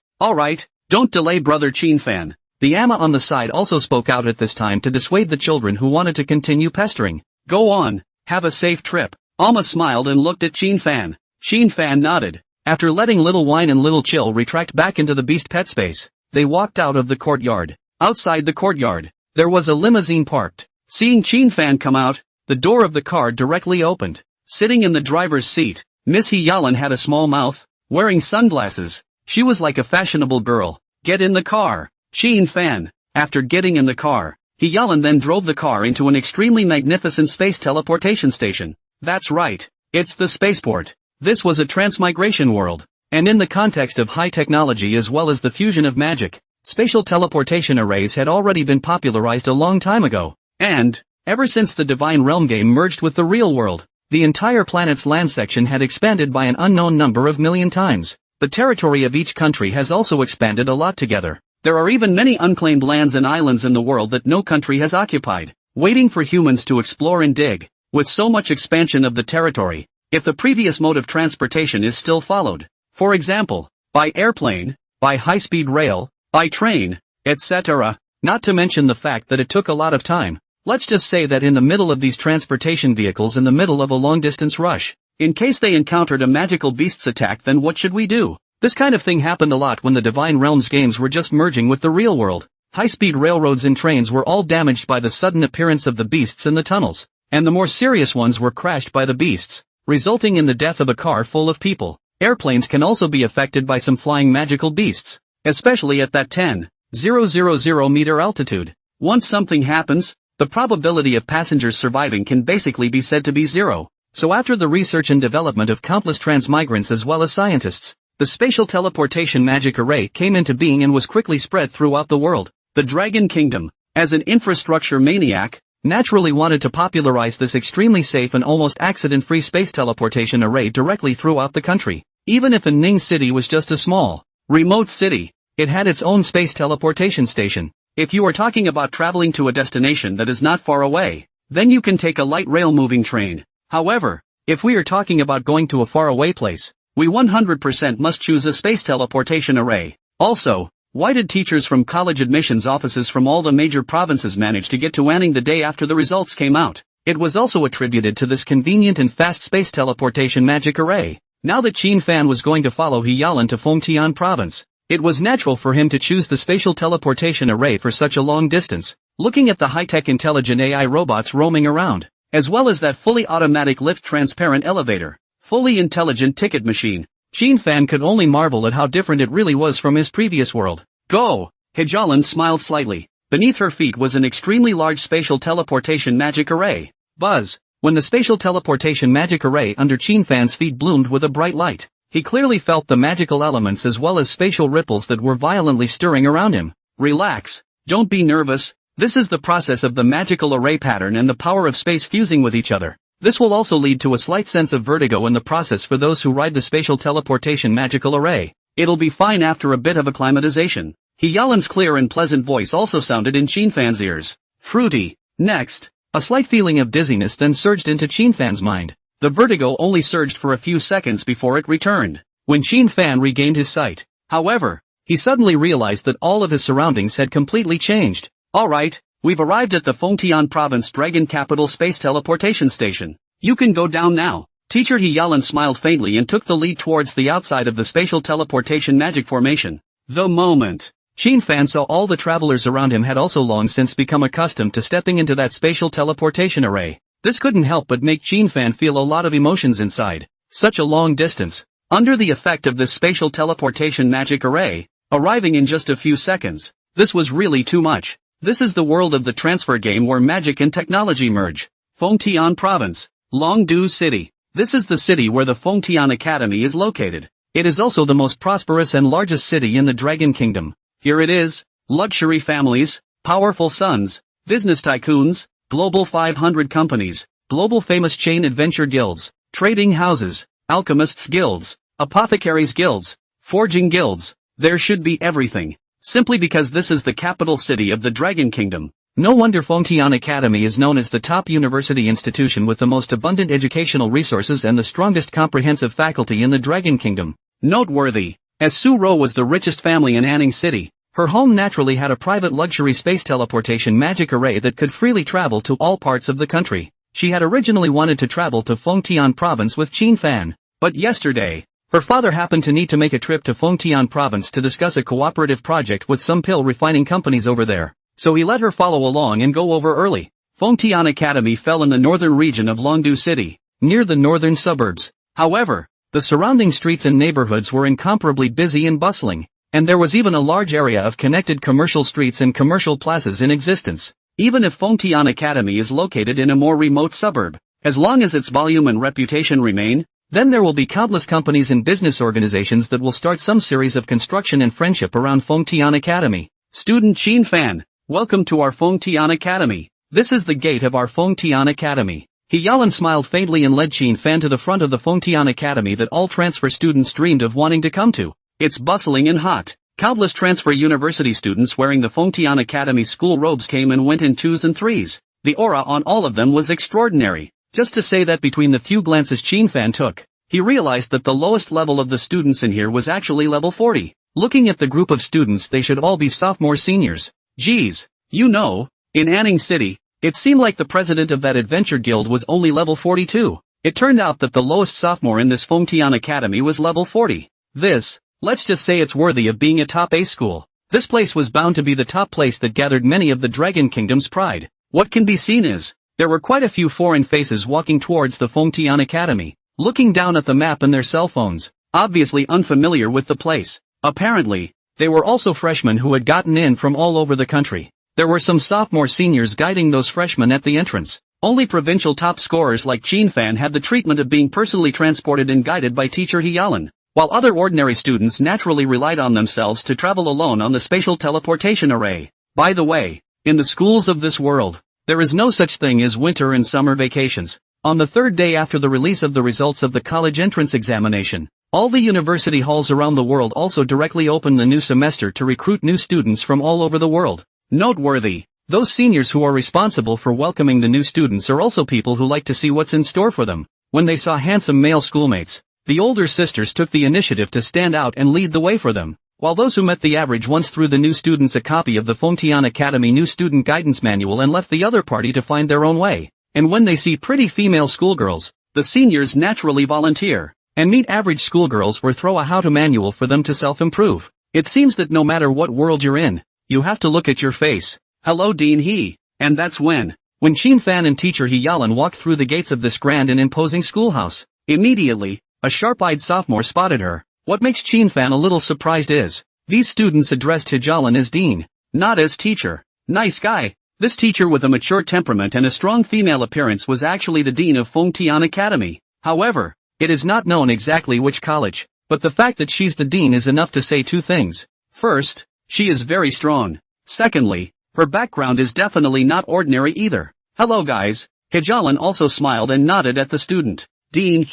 don't delay brother Chin Fan. The Amma on the side also spoke out at this time to dissuade the children who wanted to continue pestering. Go on, have a safe trip. Amma smiled and looked at Chin Fan. Chin Fan nodded. After letting Little Wine and Little Chill retract back into the beast pet space, they walked out of the courtyard. Outside the courtyard, there was a limousine parked. Seeing Chin Fan come out, the door of the car directly opened. Sitting in the driver's seat, Miss Hyalan had a small mouth, wearing sunglasses. She was like a fashionable girl. Get in the car, Chin Fan. After getting in the car, Hyalan then drove the car into an extremely magnificent space teleportation station. That's right, it's the spaceport. This was a transmigration world, and in the context of high technology as well as the fusion of magic, spatial teleportation arrays had already been popularized a long time ago. And, ever since the Divine Realm game merged with the real world, the entire planet's land section had expanded by an unknown number of million times. The territory of each country has also expanded a lot together. There are even many unclaimed lands and islands in the world that no country has occupied, waiting for humans to explore and dig. With so much expansion of the territory, if the previous mode of transportation is still followed, for example, by airplane, by high-speed rail, by train, etc., not to mention the fact that it took a lot of time, let's just say that in the middle of these transportation vehicles in the middle of a long-distance rush, in case they encountered a magical beast's attack, then what should we do? This kind of thing happened a lot when the Divine Realms games were just merging with the real world. High-speed railroads and trains were all damaged by the sudden appearance of the beasts in the tunnels, and the more serious ones were crashed by the beasts, resulting in the death of a car full of people. Airplanes can also be affected by some flying magical beasts, especially at that 10,000 meter altitude. Once something happens, the probability of passengers surviving can basically be said to be zero. So after the research and development of countless transmigrants as well as scientists, the spatial teleportation magic array came into being and was quickly spread throughout the world. The Dragon Kingdom, as an infrastructure maniac, naturally wanted to popularize this extremely safe and almost accident-free space teleportation array directly throughout the country. Even if a Ning city was just a small, remote city, it had its own space teleportation station. If you are talking about traveling to a destination that is not far away, then you can take a light rail moving train. However, if we are talking about going to a faraway place, we 100% must choose a space teleportation array. Also, why did teachers from college admissions offices from all the major provinces manage to get to Anning the day after the results came out? It was also attributed to this convenient and fast space teleportation magic array. Now that Chin Fan was going to follow Hyalan to Fengtian province, it was natural for him to choose the spatial teleportation array for such a long distance. Looking at the high-tech intelligent AI robots roaming around, as well as that fully automatic lift transparent elevator, fully intelligent ticket machine, Chin Fan could only marvel at how different it really was from his previous world. Go! Hyalan smiled slightly. Beneath her feet was an extremely large spatial teleportation magic array. Buzz! When the spatial teleportation magic array under Qin Fan's feet bloomed with a bright light, he clearly felt the magical elements as well as spatial ripples that were violently stirring around him. Relax. Don't be nervous. This is the process of the magical array pattern and the power of space fusing with each other. This will also lead to a slight sense of vertigo in the process for those who ride the spatial teleportation magical array. It'll be fine after a bit of acclimatization. Yalan's clear and pleasant voice also sounded in Qin Fan's ears. Fruity. Next. A slight feeling of dizziness then surged into Qin Fan's mind. The vertigo only surged for a few seconds before it returned. When Qin Fan regained his sight, however, he suddenly realized that all of his surroundings had completely changed. Alright, we've arrived at the Fengtian Province Dragon Capital Space Teleportation Station. You can go down now. Teacher Yalan smiled faintly and took the lead towards the outside of the spatial teleportation magic formation. The moment Qin Fan saw all the travelers around him had also long since become accustomed to stepping into that spatial teleportation array. This couldn't help but make Qin Fan feel a lot of emotions inside. Such a long distance. Under the effect of this spatial teleportation magic array, arriving in just a few seconds. This was really too much. This is the world of the transfer game where magic and technology merge. Fengtian Province. Longdu City. This is the city where the Fengtian Academy is located. It is also the most prosperous and largest city in the Dragon Kingdom. Here it is. Luxury families, powerful sons, business tycoons, global 500 companies, global famous chain adventure guilds, trading houses, alchemists guilds, apothecaries guilds, forging guilds. There should be everything. Simply because this is the capital city of the Dragon Kingdom. No wonder Fengtian Academy is known as the top university institution with the most abundant educational resources and the strongest comprehensive faculty in the Dragon Kingdom. Noteworthy. As Su Ro was the richest family in Anning City, her home naturally had a private luxury space teleportation magic array that could freely travel to all parts of the country. She had originally wanted to travel to Fengtian Province with Qin Fan, but yesterday, her father happened to need to make a trip to Fengtian Province to discuss a cooperative project with some pill refining companies over there, so he let her follow along and go over early. Fengtian Academy fell in the northern region of Longdu City, near the northern suburbs. However, the surrounding streets and neighborhoods were incomparably busy and bustling, and there was even a large area of connected commercial streets and commercial plazas in existence. Even if Fengtian Academy is located in a more remote suburb, as long as its volume and reputation remain, then there will be countless companies and business organizations that will start some series of construction and friendship around Fengtian Academy. Student Qin Fan, welcome to our Fengtian Academy. This is the gate of our Fengtian Academy. Yalan smiled faintly and led Qin Fan to the front of the Fengtian Academy that all transfer students dreamed of wanting to come to. It's bustling and hot. Countless transfer university students wearing the Fengtian Academy school robes came and went in twos and threes. The aura on all of them was extraordinary. Just to say that between the few glances Qin Fan took, he realized that the lowest level of the students in here was actually level 40. Looking at the group of students, they should all be sophomore seniors. Geez, you know, in Anning City, it seemed like the president of that adventure guild was only level 42. It turned out that the lowest sophomore in this Fengtian Academy was level 40. This, let's just say it's worthy of being a top A school. This place was bound to be the top place that gathered many of the Dragon Kingdom's pride. What can be seen is, there were quite a few foreign faces walking towards the Fengtian Academy, looking down at the map in their cell phones, obviously unfamiliar with the place. Apparently, they were also freshmen who had gotten in from all over the country. There were some sophomore seniors guiding those freshmen at the entrance. Only provincial top scorers like Qin Fan had the treatment of being personally transported and guided by teacher Yalan, while other ordinary students naturally relied on themselves to travel alone on the spatial teleportation array. By the way, in the schools of this world, there is no such thing as winter and summer vacations. On the third day after the release of the results of the college entrance examination, all the university halls around the world also directly opened the new semester to recruit new students from all over the world. Noteworthy, those seniors who are responsible for welcoming the new students are also people who like to see what's in store for them. When they saw handsome male schoolmates, the older sisters took the initiative to stand out and lead the way for them, while those who met the average once threw the new students a copy of the Fengtian Academy new student guidance manual and left the other party to find their own way. And when they see pretty female schoolgirls, the seniors naturally volunteer, and meet average schoolgirls or throw a how-to manual for them to self-improve. It seems that no matter what world you're in, you have to look at your face. Hello Dean He. And that's when Qin Fan and teacher Yalan walked through the gates of this grand and imposing schoolhouse. Immediately, a sharp-eyed sophomore spotted her. What makes Qin Fan a little surprised is, these students addressed Yalan as Dean, not as teacher. Nice guy. This teacher with a mature temperament and a strong female appearance was actually the dean of Fengtian Academy. However, it is not known exactly which college, but the fact that she's the dean is enough to say two things. First, she is very strong. Secondly, her background is definitely not ordinary either. Hello guys. Hijalan also smiled and nodded at the student. Dean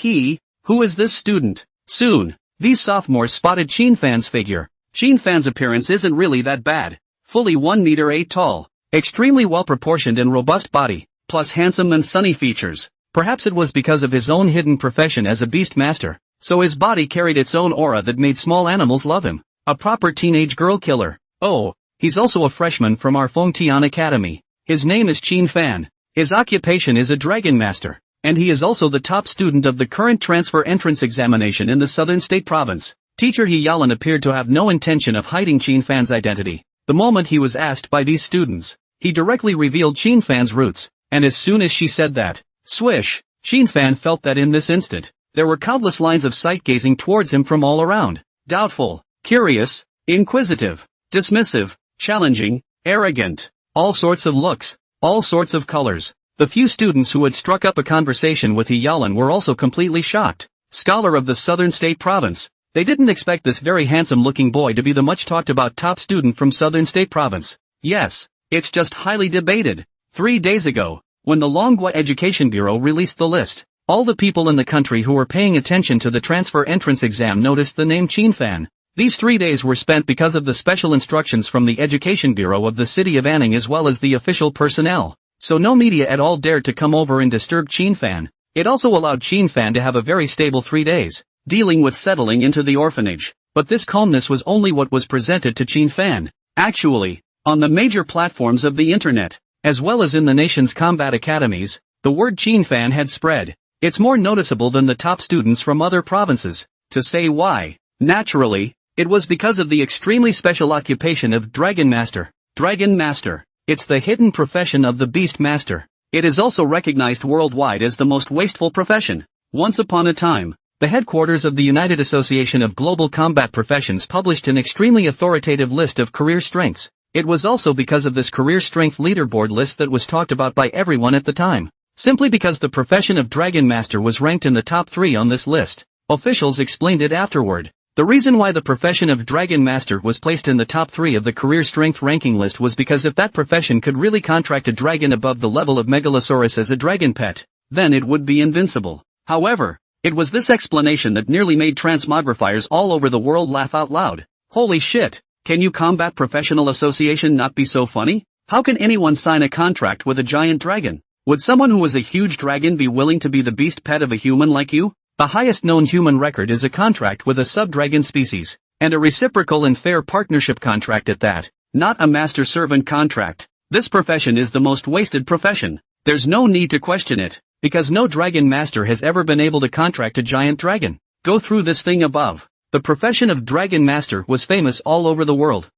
who is this student? Soon, these sophomores spotted Qinfan's figure. Qinfan's appearance isn't really that bad. Fully 1 meter 8 tall, extremely well-proportioned and robust body, plus handsome and sunny features. Perhaps it was because of his own hidden profession as a beast master, so his body carried its own aura that made small animals love him. A proper teenage girl killer. Oh, he's also a freshman from our Fengtian Academy. His name is Qinfan. His occupation is a dragon master, and he is also the top student of the current transfer entrance examination in the southern state province. Teacher Hiyalan appeared to have no intention of hiding Qinfan's identity. The moment he was asked by these students, he directly revealed Qinfan's roots, and as soon as she said that, swish, Qinfan felt that in this instant, there were countless lines of sight gazing towards him from all around. Doubtful, curious, inquisitive, dismissive, challenging, arrogant, all sorts of looks, all sorts of colors. The few students who had struck up a conversation with Hiyalan were also completely shocked. Scholar of the southern state province. They didn't expect this very handsome-looking boy to be the much-talked-about top student from southern state province. Yes, it's just highly debated. 3 days ago, when the Longhua Education Bureau released the list, all the people in the country who were paying attention to the transfer entrance exam noticed the name Qinfan. These 3 days were spent because of the special instructions from the Education Bureau of the city of Anning as well as the official personnel. So no media at all dared to come over and disturb Qinfan. It also allowed Qinfan to have a very stable 3 days, dealing with settling into the orphanage. But this calmness was only what was presented to Qinfan. Actually, on the major platforms of the internet, as well as in the nation's combat academies, the word Qinfan had spread. It's more noticeable than the top students from other provinces. To say why, naturally, it was because of the extremely special occupation of Dragon Master. Dragon Master. It's the hidden profession of the Beast Master. It is also recognized worldwide as the most wasteful profession. Once upon a time, the headquarters of the United Association of Global Combat Professions published an extremely authoritative list of career strengths. It was also because of this career strength leaderboard list that was talked about by everyone at the time. Simply because the profession of Dragon Master was ranked in the top 3 on this list. Officials explained it afterward. The reason why the profession of Dragon Master was placed in the top 3 of the career strength ranking list was because if that profession could really contract a dragon above the level of Megalosaurus as a dragon pet, then it would be invincible. However, it was this explanation that nearly made transmogrifiers all over the world laugh out loud. Holy shit, can you Combat Professional Association not be so funny? How can anyone sign a contract with a giant dragon? Would someone who is a huge dragon be willing to be the beast pet of a human like you? The highest known human record is a contract with a sub-dragon species, and a reciprocal and fair partnership contract at that, not a master-servant contract. This profession is the most wasted profession. There's no need to question it, because no dragon master has ever been able to contract a giant dragon. Go through this thing above. The profession of dragon master was famous all over the world.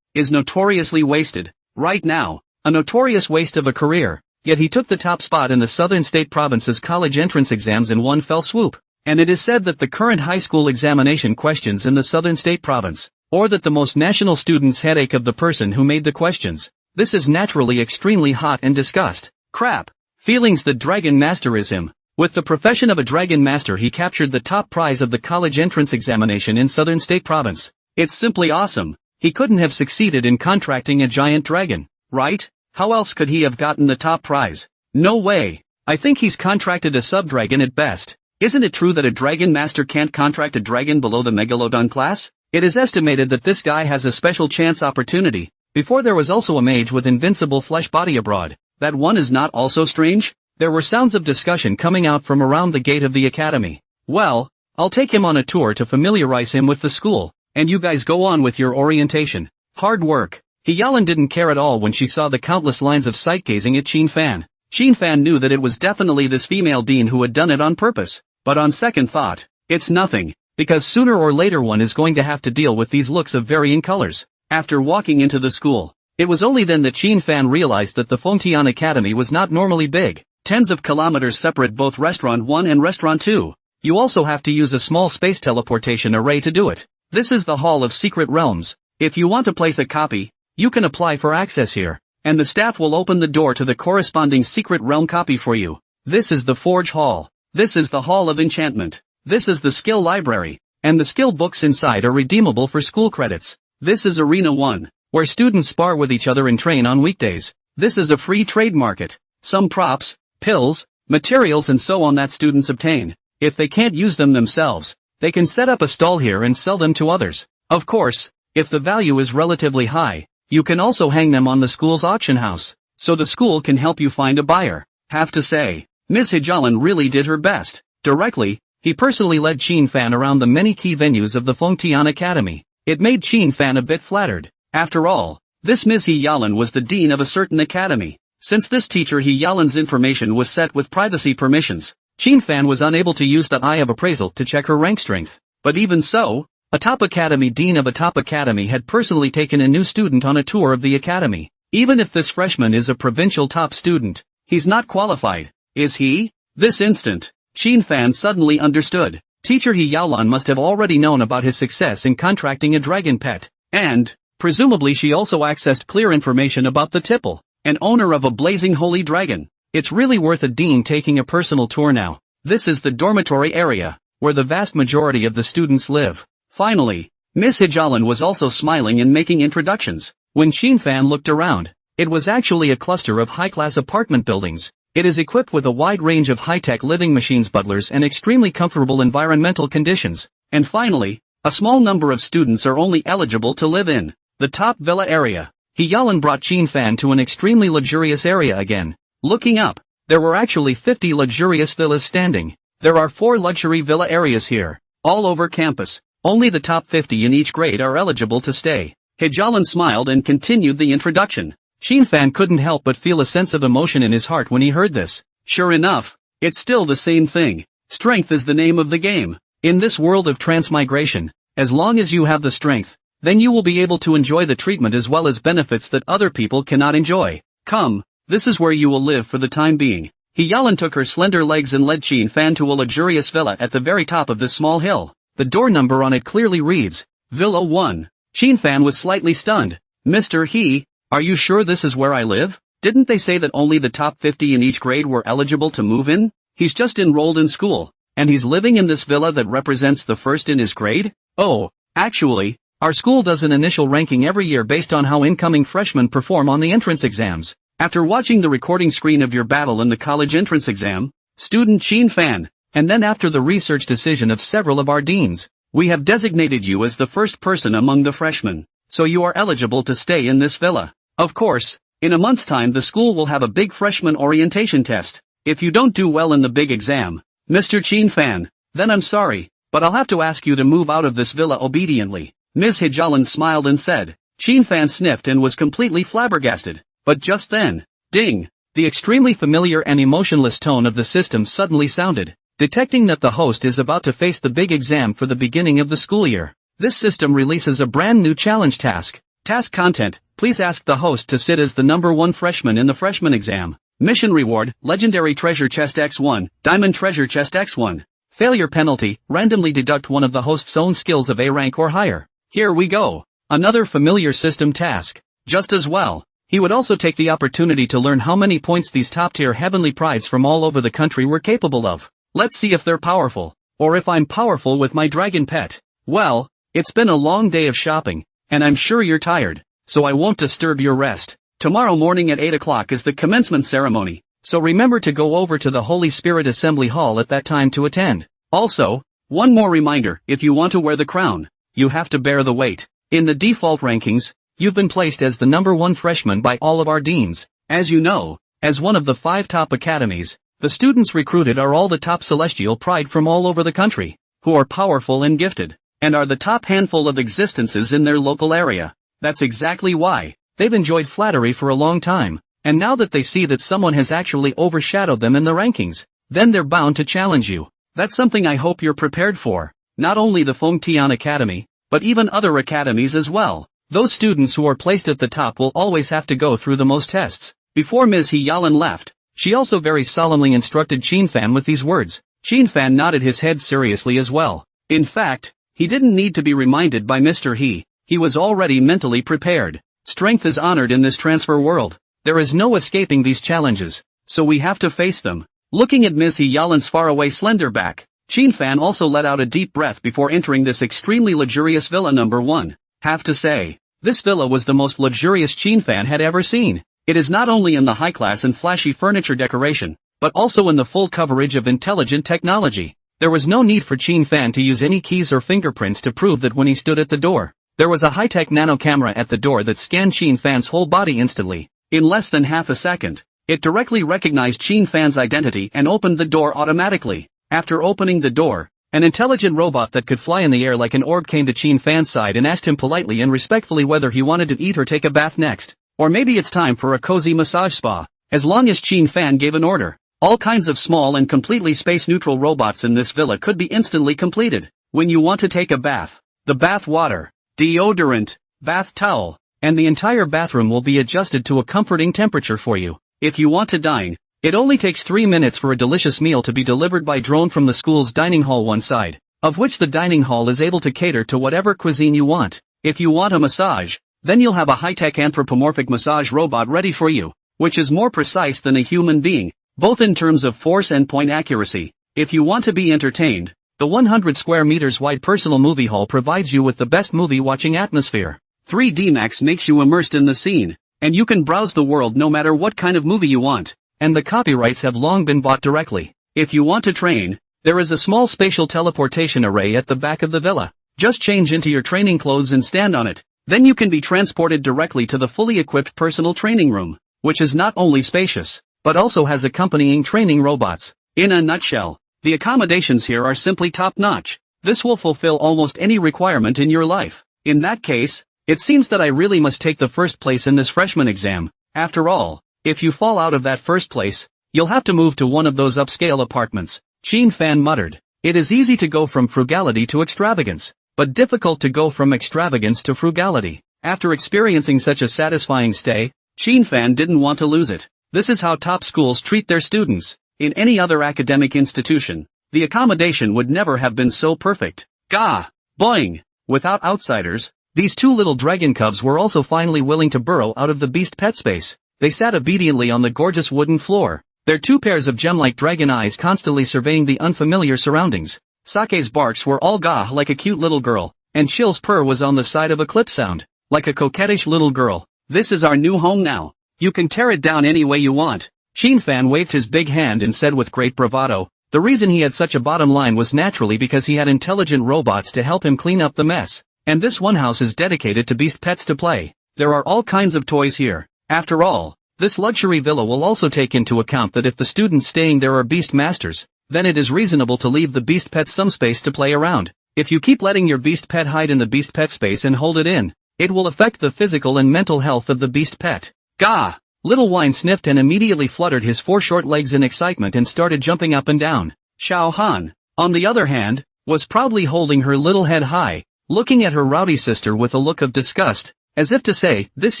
Is notoriously wasted. Right now, a notorious waste of a career. Yet he took the top spot in the southern state province's college entrance exams in one fell swoop. And it is said that the current high school examination questions in the southern state province, or that the most national student's headache of the person who made the questions. This is naturally extremely hot and disgust. Crap. Feelings that Dragon Master is him. With the profession of a Dragon Master he captured the top prize of the college entrance examination in southern state province. It's simply awesome. He couldn't have succeeded in contracting a giant dragon, right? How else could he have gotten the top prize? No way. I think he's contracted a sub-dragon at best. Isn't it true that a dragon master can't contract a dragon below the Megalodon class? It is estimated that this guy has a special chance opportunity. Before there was also a mage with invincible flesh body abroad. That one is not also strange? There were sounds of discussion coming out from around the gate of the academy. Well, I'll take him on a tour to familiarize him with the school, and you guys go on with your orientation. Hard work. Hiyalan didn't care at all when she saw the countless lines of sight-gazing at Qinfan. Qinfan knew that it was definitely this female dean who had done it on purpose. But on second thought, it's nothing, because sooner or later one is going to have to deal with these looks of varying colors. After walking into the school, it was only then that Qinfan realized that the Fengtian Academy was not normally big. Tens of kilometers separate both Restaurant 1 and Restaurant 2. You also have to use a small space teleportation array to do it. This is the Hall of Secret Realms. If you want to place a copy, you can apply for access here. and the staff will open the door to the corresponding secret realm copy for you. This is the Forge Hall. This is the Hall of Enchantment. This is the Skill Library, and the skill books inside are redeemable for school credits. This is Arena 1, where students spar with each other and train on weekdays. This is a free trade market. Some props, pills, materials and so on that students obtain. If they can't use them themselves, they can set up a stall here and sell them to others. Of course, if the value is relatively high, you can also hang them on the school's auction house, so the school can help you find a buyer. Have to say, Ms. Hijalan really did her best. Directly, he personally led Qin Fan around the many key venues of the Fengtian Academy. It made Qin Fan a bit flattered. After all, this Ms. Hijalan was the dean of a certain academy. Since this teacher Hijalan's information was set with privacy permissions, Qin Fan was unable to use the Eye of Appraisal to check her rank strength. But even so, a top academy dean of a top academy had personally taken a new student on a tour of the academy. Even if this freshman is a provincial top student, he's not qualified, is he? This instant, Qin Fan suddenly understood. Teacher Hijalan must have already known about his success in contracting a dragon pet, and, presumably she also accessed clear information about the Tipple, an owner of a blazing holy dragon. It's really worth a dean taking a personal tour now. This is the dormitory area, where the vast majority of the students live. Finally, Miss Hijalan was also smiling and making introductions. When Qin Fan looked around, it was actually a cluster of high-class apartment buildings. It is equipped with a wide range of high-tech living machines, butlers and extremely comfortable environmental conditions. And finally, a small number of students are only eligible to live in the top villa area. Hijalan brought Qin Fan to an extremely luxurious area again. Looking up, there were actually 50 luxurious villas standing. There are 4 luxury villa areas here, all over campus. Only the top 50 in each grade are eligible to stay. Hijalan smiled and continued the introduction. Qin Fan couldn't help but feel a sense of emotion in his heart when he heard this. Sure enough, it's still the same thing. Strength is the name of the game. In this world of transmigration, as long as you have the strength, then you will be able to enjoy the treatment as well as benefits that other people cannot enjoy. Come, this is where you will live for the time being. Hijalan took her slender legs and led Qin Fan to a luxurious villa at the very top of this small hill. The door number on it clearly reads, Villa 1. Qin Fan was slightly stunned. Mr. He, are you sure this is where I live? Didn't they say that only the top 50 in each grade were eligible to move in? He's just enrolled in school, and he's living in this villa that represents the first in his grade? Oh, actually, our school does an initial ranking every year based on how incoming freshmen perform on the entrance exams. After watching the recording screen of your battle in the college entrance exam, student Qin Fan, and then after the research decision of several of our deans, we have designated you as the first person among the freshmen, so you are eligible to stay in this villa. Of course, in a month's time the school will have a big freshman orientation test. If you don't do well in the big exam, Mr. Qin Fan, then I'm sorry, but I'll have to ask you to move out of this villa obediently. Ms. Hijalan smiled and said. Qin Fan sniffed and was completely flabbergasted. But just then, ding, the extremely familiar and emotionless tone of the system suddenly sounded, detecting that the host is about to face the big exam for the beginning of the school year. This system releases a brand new challenge task. Task content, please ask the host to sit as the number 1 freshman in the freshman exam. Mission reward, Legendary Treasure Chest X1, Diamond Treasure Chest X1. Failure penalty, randomly deduct one of the host's own skills of A rank or higher. Here we go. Another familiar system task. Just as well, he would also take the opportunity to learn how many points these top-tier heavenly prides from all over the country were capable of. Let's see if they're powerful, or if I'm powerful with my dragon pet. Well, it's been a long day of shopping, and I'm sure you're tired, so I won't disturb your rest. Tomorrow morning at 8 o'clock is the commencement ceremony, so remember to go over to the Holy Spirit Assembly Hall at that time to attend. Also, one more reminder, if you want to wear the crown, you have to bear the weight. In the default rankings, you've been placed as the number 1 freshman by all of our deans. As you know, as one of the 5 top academies, the students recruited are all the top celestial pride from all over the country, who are powerful and gifted, and are the top handful of existences in their local area. That's exactly why they've enjoyed flattery for a long time, and now that they see that someone has actually overshadowed them in the rankings, then they're bound to challenge you. That's something I hope you're prepared for. Not only the Fengtian Academy, but even other academies as well. Those students who are placed at the top will always have to go through the most tests. Before Ms. Hijalan left, she also very solemnly instructed Qin Fan with these words. Qin Fan nodded his head seriously as well. In fact, he didn't need to be reminded by Mr. He was already mentally prepared. Strength is honored in this transfer world. There is no escaping these challenges, so we have to face them. Looking at Ms. Yalin's faraway slender back, Fan also let out a deep breath before entering this extremely luxurious villa number 1. Have to say, this villa was the most luxurious Fan had ever seen. It is not only in the high class and flashy furniture decoration, but also in the full coverage of intelligent technology. There was no need for Fan to use any keys or fingerprints to prove that when he stood at the door. There was a high-tech nano camera at the door that scanned Fan's whole body instantly. In less than half a second, it directly recognized Fan's identity and opened the door automatically. After opening the door, an intelligent robot that could fly in the air like an orb came to Fan's side and asked him politely and respectfully whether he wanted to eat or take a bath next. Or maybe it's time for a cozy massage spa. As long as Fan gave an order, all kinds of small and completely space-neutral robots in this villa could be instantly completed. When you want to take a bath, the bath water, deodorant, bath towel, and the entire bathroom will be adjusted to a comforting temperature for you. If you want to dine, it only takes 3 minutes for a delicious meal to be delivered by drone from the school's dining hall one side, of which the dining hall is able to cater to whatever cuisine you want. If you want a massage, then you'll have a high-tech anthropomorphic massage robot ready for you, which is more precise than a human being, both in terms of force and point accuracy. If you want to be entertained, the 100 square meters wide personal movie hall provides you with the best movie watching atmosphere. 3D Max makes you immersed in the scene, and you can browse the world no matter what kind of movie you want, and the copyrights have long been bought directly. If you want to train, there is a small spatial teleportation array at the back of the villa. Just change into your training clothes and stand on it. Then you can be transported directly to the fully equipped personal training room, which is not only spacious, but also has accompanying training robots. In a nutshell, the accommodations here are simply top-notch. This will fulfill almost any requirement in your life. In that case, it seems that I really must take the first place in this freshman exam. After all, if you fall out of that first place, you'll have to move to one of those upscale apartments. Fan muttered. It is easy to go from frugality to extravagance, but difficult to go from extravagance to frugality. After experiencing such a satisfying stay, Fan didn't want to lose it. This is how top schools treat their students. In any other academic institution, the accommodation would never have been so perfect. Gah! Boing! Without outsiders, these two little dragon cubs were also finally willing to burrow out of the beast pet space. They sat obediently on the gorgeous wooden floor, their two pairs of gem-like dragon eyes constantly surveying the unfamiliar surroundings. Sake's barks were all gah like a cute little girl, and Chill's purr was on the side of a clip sound, like a coquettish little girl. This is our new home now. You can tear it down any way you want. Fan waved his big hand and said with great bravado, the reason he had such a bottom line was naturally because he had intelligent robots to help him clean up the mess. And this one house is dedicated to beast pets to play. There are all kinds of toys here. After all, this luxury villa will also take into account that if the students staying there are beast masters, then it is reasonable to leave the beast pet some space to play around. If you keep letting your beast pet hide in the beast pet space and hold it in, it will affect the physical and mental health of the beast pet. Gah! Little Wine sniffed and immediately fluttered his 4 short legs in excitement and started jumping up and down. Xiao Han, on the other hand, was proudly holding her little head high, looking at her rowdy sister with a look of disgust, as if to say, this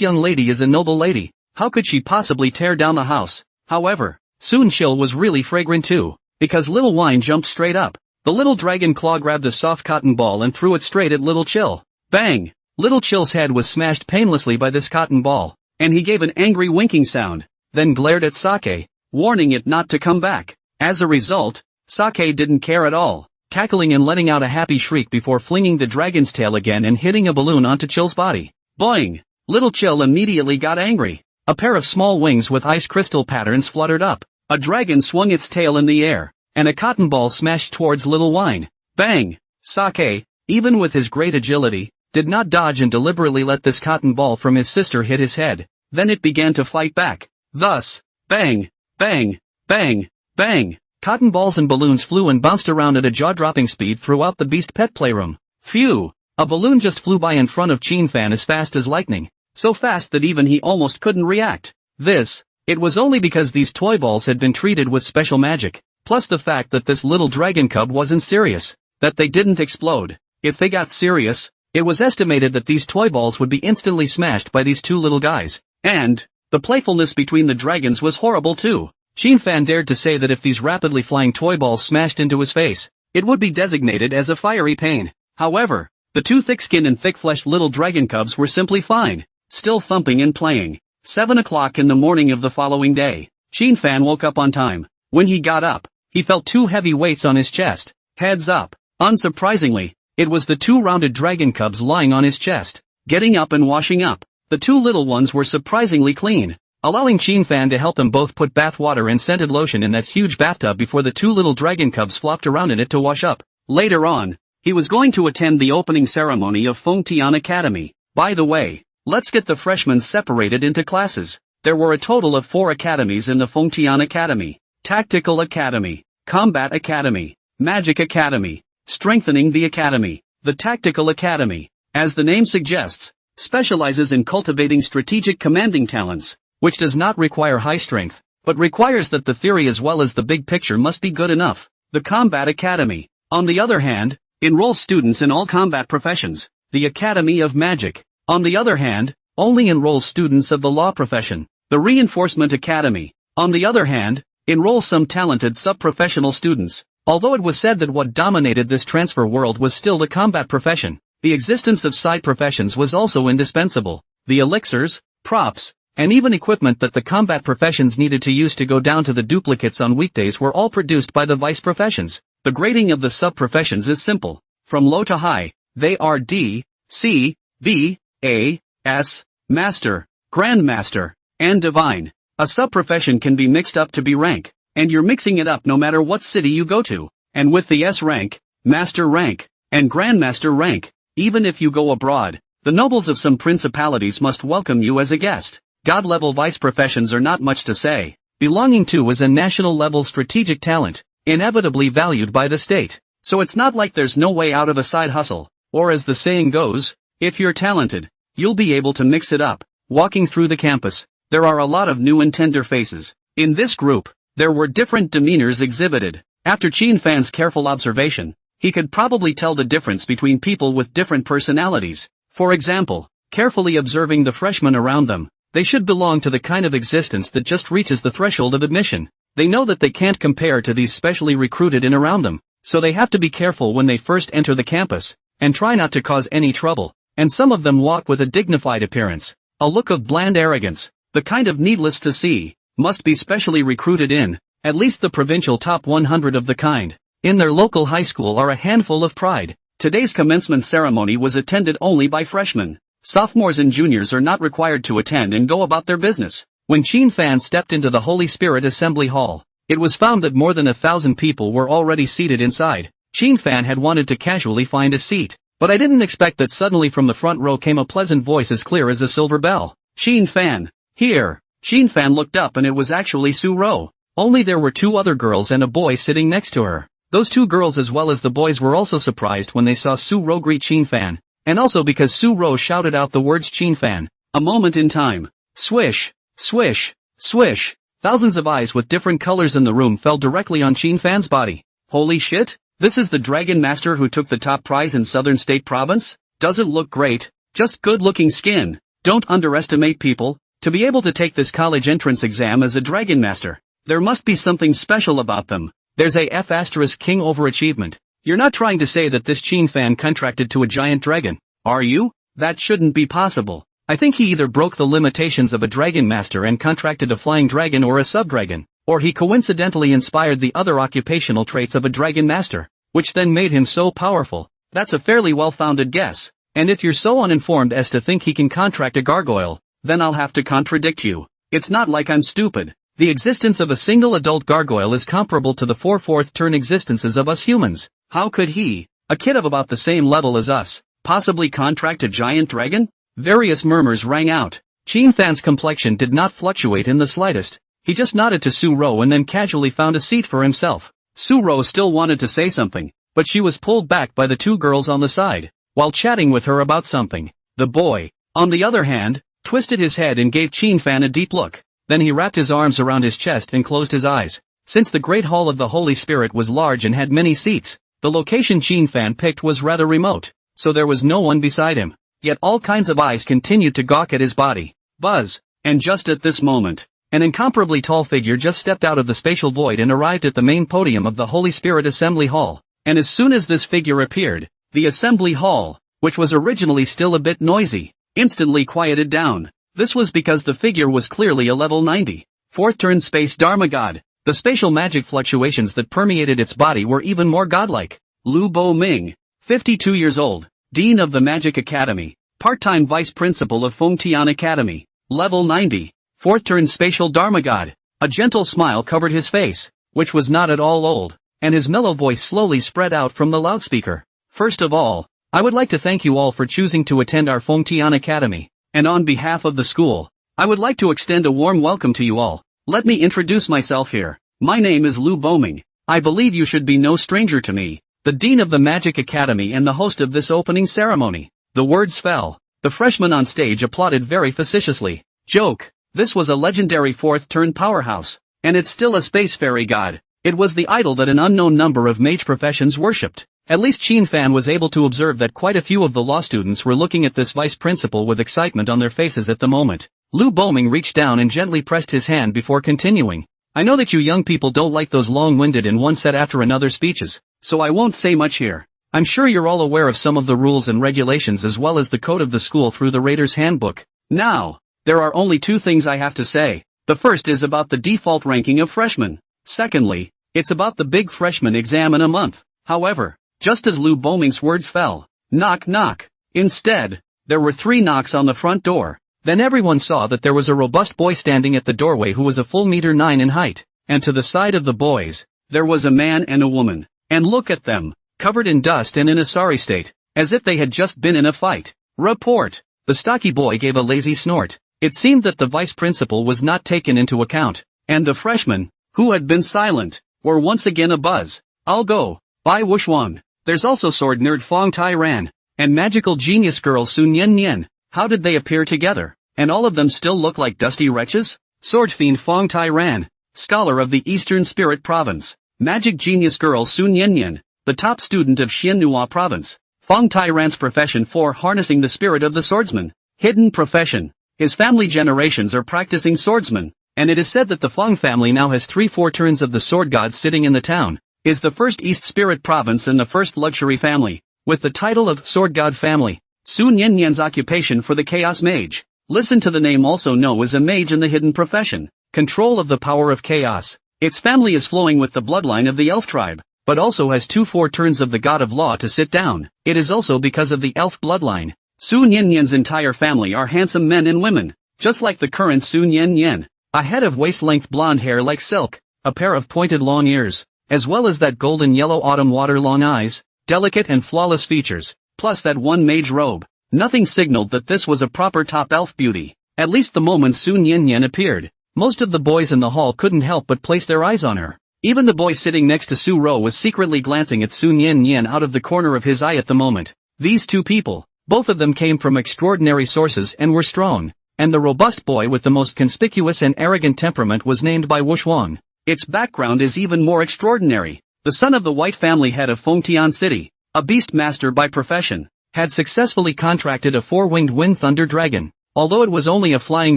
young lady is a noble lady, how could she possibly tear down the house? However, soon Chill was really fragrant too, because Little Wine jumped straight up. The little dragon claw grabbed a soft cotton ball and threw it straight at Little Chill. Bang! Little Chill's head was smashed painlessly by this cotton ball, and he gave an angry winking sound, then glared at Sake, warning it not to come back. As a result, Sake didn't care at all, cackling and letting out a happy shriek before flinging the dragon's tail again and hitting a balloon onto Chill's body. Boing! Little Chill immediately got angry. A pair of small wings with ice crystal patterns fluttered up, a dragon swung its tail in the air, and a cotton ball smashed towards Little Wine. Bang! Sake, even with his great agility, did not dodge and deliberately let this cotton ball from his sister hit his head. Then it began to fight back. Thus, bang, bang, bang, bang, cotton balls and balloons flew and bounced around at a jaw-dropping speed throughout the beast pet playroom. Phew! A balloon just flew by in front of Fan as fast as lightning, so fast that even he almost couldn't react. It was only because these toy balls had been treated with special magic, plus the fact that this little dragon cub wasn't serious, that they didn't explode. If they got serious, it was estimated that these toy balls would be instantly smashed by these two little guys. And the playfulness between the dragons was horrible too. Fan dared to say that if these rapidly flying toy balls smashed into his face, it would be designated as a fiery pain. However, the two thick-skinned and thick-fleshed little dragon cubs were simply fine, still thumping and playing. 7 o'clock in the morning of the following day. Qin Fan woke up on time. When he got up, he felt 2 heavy weights on his chest. Heads up. Unsurprisingly, it was the 2 rounded dragon cubs lying on his chest. Getting up and washing up. The 2 little ones were surprisingly clean, allowing Qin Fan to help them both put bath water and scented lotion in that huge bathtub before the 2 little dragon cubs flopped around in it to wash up. Later on, he was going to attend the opening ceremony of Fengtian Academy. By the way, let's get the freshmen separated into classes. There were a total of 4 academies in the Fengtian Academy: Tactical Academy, Combat Academy, Magic Academy, Strengthening the Academy. The Tactical Academy, as the name suggests, specializes in cultivating strategic commanding talents, which does not require high strength, but requires that the theory as well as the big picture must be good enough. The Combat Academy, on the other hand, enrolls students in all combat professions. The Academy of Magic, on the other hand, only enrolls students of the law profession. The Reinforcement Academy, on the other hand, enrolls some talented sub-professional students. Although it was said that what dominated this transfer world was still the combat profession, the existence of side professions was also indispensable. The elixirs, props, and even equipment that the combat professions needed to use to go down to the duplicates on weekdays were all produced by the vice professions. The grading of the sub-professions is simple. From low to high, they are D, C, B, A, S, Master, Grandmaster, and Divine. A sub-profession can be mixed up to be rank, and you're mixing it up no matter what city you go to. And with the S rank, Master rank, and Grandmaster rank, even if you go abroad, the nobles of some principalities must welcome you as a guest. God-level vice professions are not much to say. Belonging to is a national-level strategic talent, inevitably valued by the state. So it's not like there's no way out of a side hustle, or as the saying goes, if you're talented, you'll be able to mix it up. Walking through the campus, there are a lot of new and tender faces. In this group, there were different demeanors exhibited. After Qin Fan's careful observation, he could probably tell the difference between people with different personalities. For example, carefully observing the freshmen around them, they should belong to the kind of existence that just reaches the threshold of admission. They know that they can't compare to these specially recruited in around them, so they have to be careful when they first enter the campus, and try not to cause any trouble. And some of them walk with a dignified appearance, a look of bland arrogance, the kind of needless to see, must be specially recruited in, at least the provincial top 100 of the kind. In their local high school are a handful of pride. Today's commencement ceremony was attended only by freshmen. Sophomores and juniors are not required to attend and go about their business. When Qin Fan stepped into the Holy Spirit Assembly Hall, it was found that more than 1,000 people were already seated inside. Qin Fan had wanted to casually find a seat, but I didn't expect that suddenly from the front row came a pleasant voice as clear as a silver bell. Qin Fan, here. Qin Fan looked up and it was actually Su Ro. Only there were 2 other girls and a boy sitting next to her. Those 2 girls as well as the boys were also surprised when they saw Su Ro greet Qin Fan, and also because Su Ro shouted out the words Qin Fan. A moment in time. Swish, swish, swish. Thousands of eyes with different colors in the room fell directly on Qin Fan's body. Holy shit, this is the Dragon Master who took the top prize in Southern State Province? Doesn't look great, just good-looking skin. Don't underestimate people. To be able to take this college entrance exam as a Dragon Master, there must be something special about them. There's a F***king overachievement. You're not trying to say that this Qin Fan contracted to a giant dragon, are you? That shouldn't be possible. I think he either broke the limitations of a Dragon Master and contracted a flying dragon or a sub-dragon, or he coincidentally inspired the other occupational traits of a Dragon Master, which then made him so powerful. That's a fairly well-founded guess. And if you're so uninformed as to think he can contract a gargoyle, then I'll have to contradict you. It's not like I'm stupid. The existence of a single adult gargoyle is comparable to the 4/4 turn existences of us humans. How could he, a kid of about the same level as us, possibly contract a giant dragon? Various murmurs rang out. Qin Fan's complexion did not fluctuate in the slightest. He just nodded to Su Ro and then casually found a seat for himself. Su Ro still wanted to say something, but she was pulled back by the 2 girls on the side, while chatting with her about something. The boy, on the other hand, twisted his head and gave Qin Fan a deep look. Then he wrapped his arms around his chest and closed his eyes. Since the Great Hall of the Holy Spirit was large and had many seats, the location Qin Fan picked was rather remote, so there was no one beside him. Yet all kinds of eyes continued to gawk at his body. Buzz. And just at this moment, an incomparably tall figure just stepped out of the spatial void and arrived at the main podium of the Holy Spirit Assembly Hall. And as soon as this figure appeared, the Assembly Hall, which was originally still a bit noisy, instantly quieted down. This was because the figure was clearly a level 90. Fourth turn space Dharma god. The spatial magic fluctuations that permeated its body were even more godlike. Lu Bo Ming, 52 years old, Dean of the Magic Academy, part-time Vice Principal of Fengtian Academy, level 90, fourth turn spatial Dharma god. A gentle smile covered his face, which was not at all old, and his mellow voice slowly spread out from the loudspeaker. First of all, I would like to thank you all for choosing to attend our Fengtian Academy, and on behalf of the school, I would like to extend a warm welcome to you all. Let me introduce myself here. My name is Lu Boming. I believe you should be no stranger to me, the Dean of the Magic Academy and the host of this opening ceremony. The words fell. The freshmen on stage applauded very facetiously. Joke. This was a legendary fourth-turn powerhouse, and it's still a space fairy god. It was the idol that an unknown number of mage professions worshipped. At least Qin Fan was able to observe that quite a few of the law students were looking at this vice principal with excitement on their faces at the moment. Lu Boming reached down and gently pressed his hand before continuing. I know that you young people don't like those long-winded and one set after another speeches, so I won't say much here. I'm sure you're all aware of some of the rules and regulations as well as the code of the school through the Raider's Handbook. Now, there are only two things I have to say. The first is about the default ranking of freshmen. Secondly, it's about the big freshman exam in a month. However, just as Lu Boming's words fell, knock knock. Instead, there were 3 knocks on the front door. Then everyone saw that there was a robust boy standing at the doorway who was a full 1.9 meters in height, and to the side of the boys, there was a man and a woman. And look at them, covered in dust and in a sorry state, as if they had just been in a fight. Report. The stocky boy gave a lazy snort. It seemed that the vice principal was not taken into account, and the freshmen, who had been silent, were once again abuzz. I'll go. Bai Wuxuang. There's also sword nerd Fong Tai Ran, and magical genius girl Sun Yen Yen. How did they appear together? And all of them still look like dusty wretches? Sword fiend Fong Tai Ran, scholar of the Eastern Spirit Province. Magic genius girl Sun Yen Yen, the top student of Xiannua Province. Fong Tai Ran's profession for harnessing the spirit of the swordsman. Hidden profession. His family generations are practicing swordsmen, and it is said that the Fong family now has 3/4 turns of the sword gods sitting in the town. Is the first East Spirit Province and the first luxury family, with the title of Sword God Family. Sun Yen Yen's occupation for the Chaos Mage. Listen to the name also known as a mage in the hidden profession. Control of the power of chaos. Its family is flowing with the bloodline of the elf tribe, but also has 2/4 turns of the god of law to sit down. It is also because of the elf bloodline. Sun Yen Yen's entire family are handsome men and women, just like the current Sun Yen Yen. A head of waist-length blonde hair like silk, a pair of pointed long ears, as well as that golden yellow autumn water long eyes, delicate and flawless features, plus that one mage robe. Nothing signaled that this was a proper top elf beauty, at least the moment Sun Yen Yen appeared. Most of the boys in the hall couldn't help but place their eyes on her. Even the boy sitting next to Su Ro was secretly glancing at Sun Yen Yen out of the corner of his eye at the moment. These two people, both of them came from extraordinary sources and were strong, and the robust boy with the most conspicuous and arrogant temperament was named by Wuxuang. Its background is even more extraordinary. The son of the white family head of Fengtian City, a beast master by profession, had successfully contracted a 4-winged wind thunder dragon. Although it was only a flying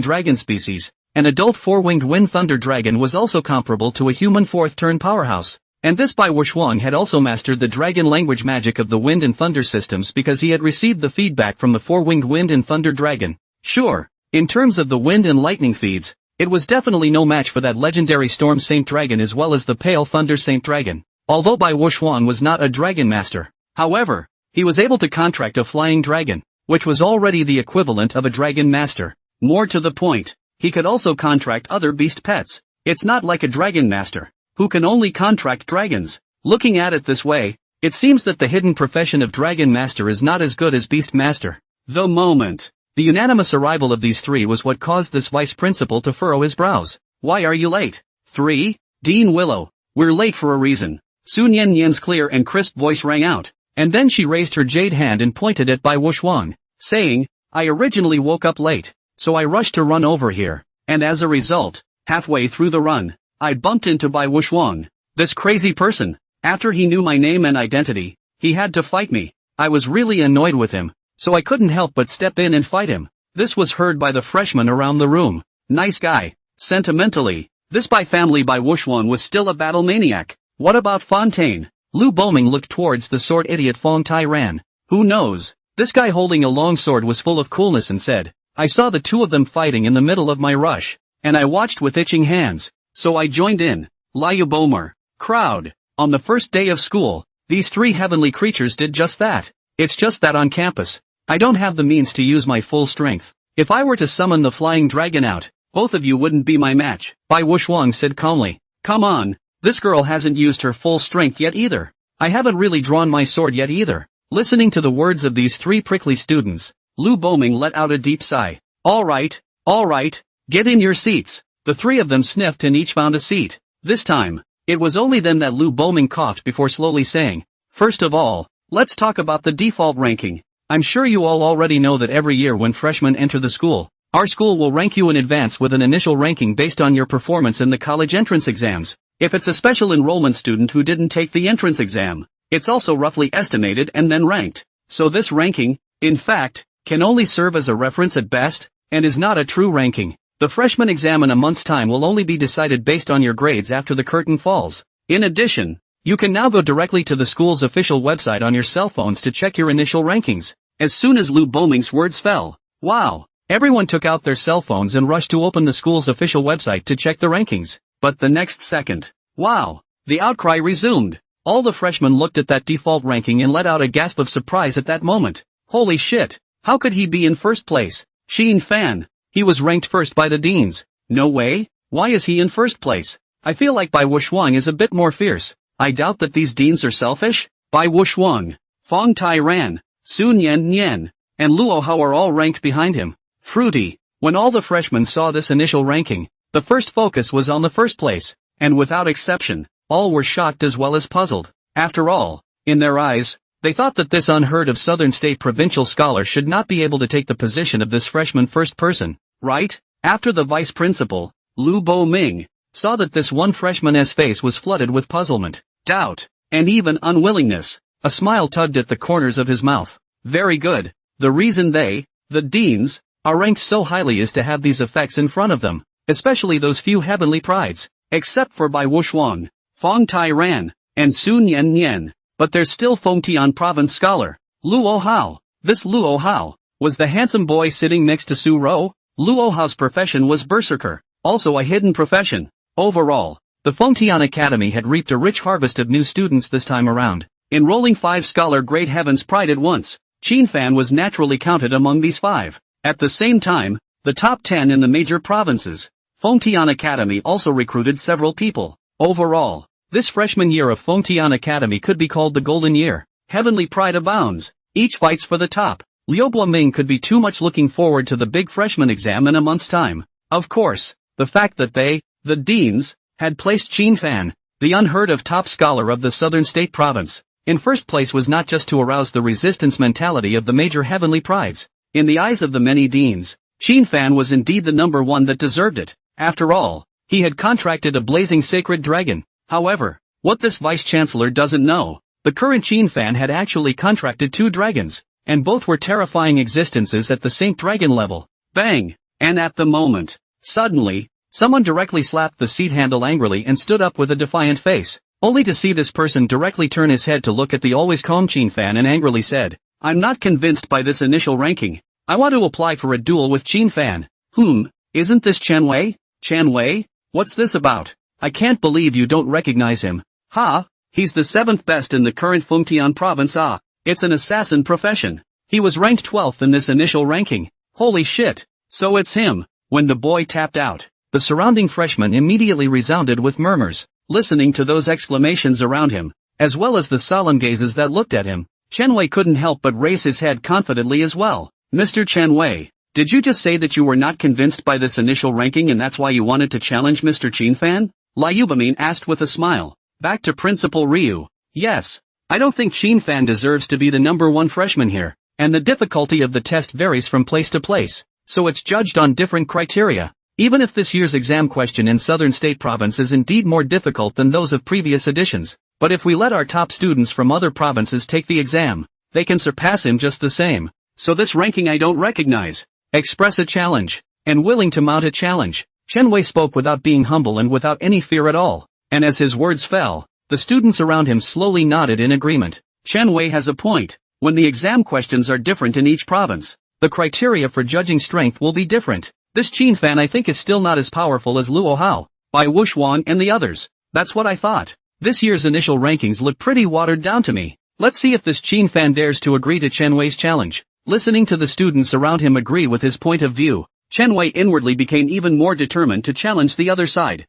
dragon species, an adult 4-winged wind thunder dragon was also comparable to a human 4th turn powerhouse. And this Bai Wuxuang had also mastered the dragon language magic of the wind and thunder systems because he had received the feedback from the 4-winged wind and thunder dragon. Sure, in terms of the wind and lightning feeds, it was definitely no match for that legendary Storm Saint Dragon as well as the Pale Thunder Saint Dragon. Although Bai Wuxuang was not a dragon master, however, he was able to contract a flying dragon, which was already the equivalent of a dragon master. More to the point, he could also contract other beast pets. It's not like a dragon master, who can only contract dragons. Looking at it this way, it seems that the hidden profession of dragon master is not as good as beast master. The unanimous arrival of these 3 was what caused this vice principal to furrow his brows. Why are you late? 3? Dean Willow, we're late for a reason. Sun Yen Yen's clear and crisp voice rang out. And then she raised her jade hand and pointed it by Wuxuang, saying, I originally woke up late, so I rushed to run over here, and as a result, halfway through the run, I bumped into Bai Wuxuang, this crazy person. After he knew my name and identity, he had to fight me. I was really annoyed with him, so I couldn't help but step in and fight him. This was heard by the freshmen around the room. Nice guy. Sentimentally, this Bai family Bai Wuxuang was still a battle maniac. What about Fontaine? Lu Boming looked towards the sword idiot Fong Tai Ran. Who knows? This guy holding a long sword was full of coolness and said, I saw the two of them fighting in the middle of my rush, and I watched with itching hands, so I joined in. Liu Bomer. Crowd. On the first day of school, these three heavenly creatures did just that. It's just that on campus, I don't have the means to use my full strength. If I were to summon the flying dragon out, both of you wouldn't be my match. Bai Wushwang said calmly. Come on, this girl hasn't used her full strength yet either. I haven't really drawn my sword yet either. Listening to the words of these three prickly students, Lu Boming let out a deep sigh. Alright, get in your seats. The three of them sniffed and each found a seat. This time, it was only then that Lu Boming coughed before slowly saying, first of all, let's talk about the default ranking. I'm sure you all already know that every year when freshmen enter the school, our school will rank you in advance with an initial ranking based on your performance in the college entrance exams. If it's a special enrollment student who didn't take the entrance exam, it's also roughly estimated and then ranked. So this ranking, in fact, can only serve as a reference at best, and is not a true ranking. The freshman exam in a month's time will only be decided based on your grades after the curtain falls. In addition, you can now go directly to the school's official website on your cell phones to check your initial rankings. As soon as Lu Boming's words fell, wow, everyone took out their cell phones and rushed to open the school's official website to check the rankings. But the next second, wow, the outcry resumed. All the freshmen looked at that default ranking and let out a gasp of surprise at that moment. Holy shit, how could he be in first place? Qin Fan. He was ranked first by the deans. No way, why is he in first place? I feel like Bai Wushwang is a bit more fierce. I doubt that these deans are selfish. Bai Wushwang, Fong Tai Ran, Sun Yan Nian, and Luo Hao are all ranked behind him. Fruity. When all the freshmen saw this initial ranking, the first focus was on the first place, and without exception, all were shocked as well as puzzled. After all, in their eyes, they thought that this unheard of Southern State provincial scholar should not be able to take the position of this freshman first person, right? After the vice principal, Lu Boming, saw that this one freshman's face was flooded with puzzlement, doubt, and even unwillingness, a smile tugged at the corners of his mouth. Very good. The reason they, the deans, are ranked so highly is to have these effects in front of them, especially those few heavenly prides, except for Bai Wushwang, Fong Tai Ran, and Sun Yan Nian. But there's still Fengtian province scholar, Luo Hao. This Luo Hao was the handsome boy sitting next to Su Ro. Luo Hao's profession was berserker, also a hidden profession. Overall, the Fengtian Academy had reaped a rich harvest of new students this time around, enrolling 5 scholar grade heavens pride at once. Qin Fan was naturally counted among these 5. At the same time, the top 10 in the major provinces. Fengtian Academy also recruited several people. Overall, this freshman year of Fengtian Academy could be called the golden year. Heavenly pride abounds. Each fights for the top. Liu Boming could be too much looking forward to the big freshman exam in a month's time. Of course, the fact that they, the deans, had placed Qin Fan, the unheard of top scholar of the Southern State Province, in first place was not just to arouse the resistance mentality of the major heavenly prides. In the eyes of the many deans, Qin Fan was indeed the number one that deserved it. After all, he had contracted a blazing sacred dragon. However, what this vice-chancellor doesn't know, the current Qin Fan had actually contracted 2 dragons, and both were terrifying existences at the Saint Dragon level. Bang! And at the moment, suddenly, someone directly slapped the seat handle angrily and stood up with a defiant face, only to see this person directly turn his head to look at the always calm Qin Fan and angrily said, I'm not convinced by this initial ranking. I want to apply for a duel with Qin Fan. Isn't this Chen Wei? Chen Wei? What's this about? I can't believe you don't recognize him. Ha! He's the 7th best in the current Fengtian province. It's an assassin profession. He was ranked 12th in this initial ranking. Holy shit! So it's him. When the boy tapped out, the surrounding freshmen immediately resounded with murmurs, listening to those exclamations around him, as well as the solemn gazes that looked at him. Chen Wei couldn't help but raise his head confidently as well. Mr. Chen Wei, did you just say that you were not convinced by this initial ranking and that's why you wanted to challenge Mr. Qin Fan? Liu Boming asked with a smile. Back to Principal Ryu. Yes. I don't think Qin Fan deserves to be the number 1 freshman here, and the difficulty of the test varies from place to place, so it's judged on different criteria. Even if this year's exam question in Southern State Province is indeed more difficult than those of previous editions, but if we let our top students from other provinces take the exam, they can surpass him just the same. So this ranking I don't recognize. Express a challenge. And willing to mount a challenge. Chen Wei spoke without being humble and without any fear at all. And as his words fell, the students around him slowly nodded in agreement. Chen Wei has a point. When the exam questions are different in each province, The criteria for judging strength will be different. This Qin fan I think is still not as powerful as Luo Hao, by Wu Shuang and the others. That's what I thought. This year's initial rankings look pretty watered down to me. Let's see if this Qin fan dares to agree to Chen Wei's challenge. Listening to the students around him agree with his point of view, Chen Wei inwardly became even more determined to challenge the other side.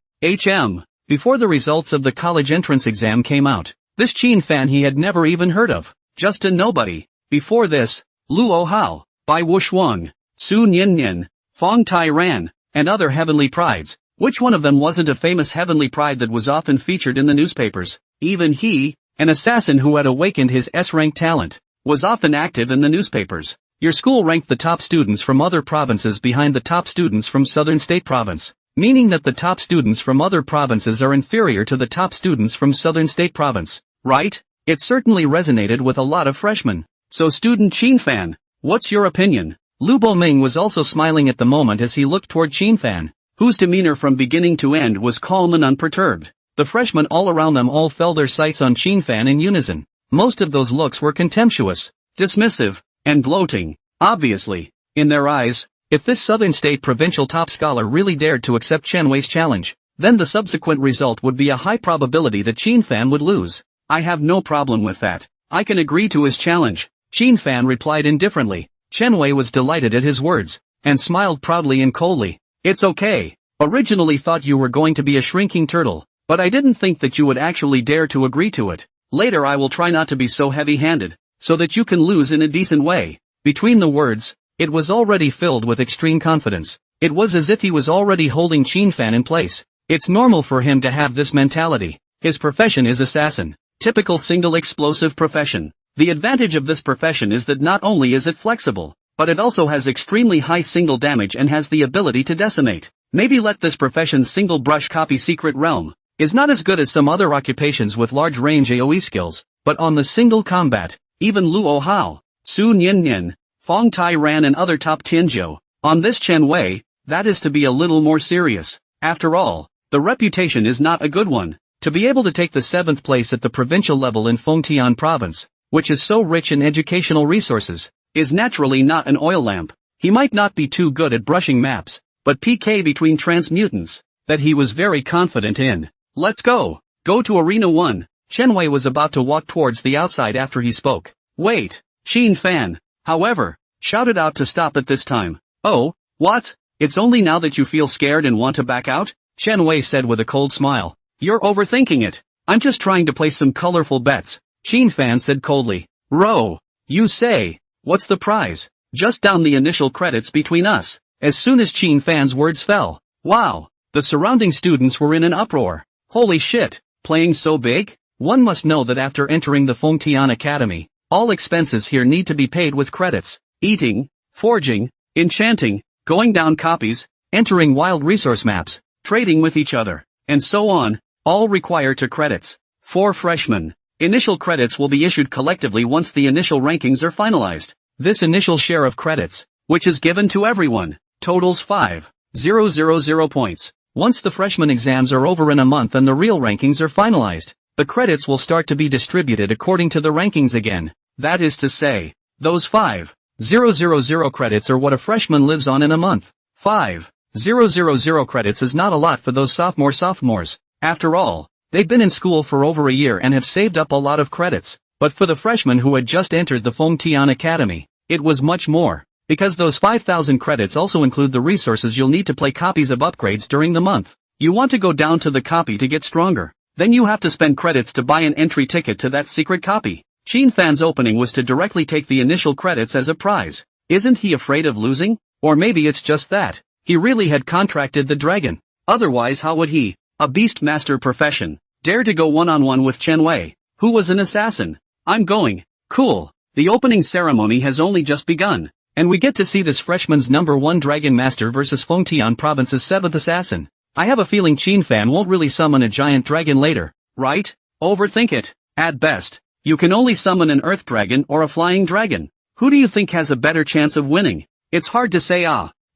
Before the results of the college entrance exam came out, this Qin fan he had never even heard of. Just a nobody. Before this, Luo Hao, Bai Wushuang, Su Nian, Fong Tai Ran, and other heavenly prides. Which one of them wasn't a famous heavenly pride that was often featured in the newspapers? Even he, an assassin who had awakened his S-rank talent, was often active in the newspapers. Your school ranked the top students from other provinces behind the top students from Southern State Province, meaning that the top students from other provinces are inferior to the top students from Southern State Province, right? It certainly resonated with a lot of freshmen. So student Qin fan, what's your opinion? Lu Boming was also smiling at the moment as he looked toward Qin fan, whose demeanor from beginning to end was calm and unperturbed. The freshmen all around them all fell their sights on Qin fan in unison. Most of those looks were contemptuous, dismissive, and gloating. Obviously, in their eyes, if this Southern State provincial top scholar really dared to accept Chen Wei's challenge, then the subsequent result would be a high probability that Qin fan would lose. I have no problem with that. I can agree to his challenge. Qin fan replied indifferently. Chen Wei was delighted at his words, and smiled proudly and coldly. It's okay. Originally thought you were going to be a shrinking turtle, but I didn't think that you would actually dare to agree to it. Later I will try not to be so heavy-handed, so that you can lose in a decent way. Between the words, it was already filled with extreme confidence. It was as if he was already holding Qin fan in place. It's normal for him to have this mentality. His profession is assassin. Typical single explosive profession. The advantage of this profession is that not only is it flexible, but it also has extremely high single damage and has the ability to decimate. Maybe let this profession's single brush copy secret realm is not as good as some other occupations with large range AoE skills, but on the single combat, even Luo Hao, Su Nian, Fong Tai Ran and other top Tianzhou, on this Chen Wei, that is to be a little more serious. After all, the reputation is not a good one. To be able to take the 7th place at the provincial level in Fengtian province, which is so rich in educational resources, is naturally not an oil lamp. He might not be too good at brushing maps, but PK between transmutants, that he was very confident in. Let's go. Go to Arena 1. Chen Wei was about to walk towards the outside after he spoke. Wait. Qin fan, however, shouted out to stop at this time. Oh, what? It's only now that you feel scared and want to back out? Chen Wei said with a cold smile. You're overthinking it. I'm just trying to place some colorful bets. Qin fan said coldly. Row. You say. What's the prize? Just down the initial credits between us. As soon as Qin fan's words fell. Wow. The surrounding students were in an uproar. Holy shit. Playing so big? One must know that after entering the Fengtian Academy, all expenses here need to be paid with credits. Eating, forging, enchanting, going down copies, entering wild resource maps, trading with each other, and so on, all require 2 credits. For freshmen, initial credits will be issued collectively once the initial rankings are finalized. This initial share of credits, which is given to everyone, totals 5,000 points. Once the freshman exams are over in a month and the real rankings are finalized, the credits will start to be distributed according to the rankings again. That is to say, those 5,000 credits are what a freshman lives on in a month. 5,000 credits is not a lot for those sophomores. After all, they've been in school for over a year and have saved up a lot of credits. But for the freshmen who had just entered the Fengtian Academy, it was much more. Because those 5,000 credits also include the resources you'll need to play copies of upgrades during the month. You want to go down to the copy to get stronger. Then you have to spend credits to buy an entry ticket to that secret copy. Qin fan's opening was to directly take the initial credits as a prize. Isn't he afraid of losing? Or maybe it's just that he really had contracted the dragon. Otherwise how would he, a beast master profession, dare to go one-on-one with Chen Wei, who was an assassin? I'm going. Cool. The opening ceremony has only just begun. And we get to see this freshman's #1 Dragon Master versus Fengtian Province's 7th Assassin. I have a feeling Qin fan won't really summon a giant dragon later, right? Overthink it. At best, you can only summon an earth dragon or a flying dragon. Who do you think has a better chance of winning? It's hard to say.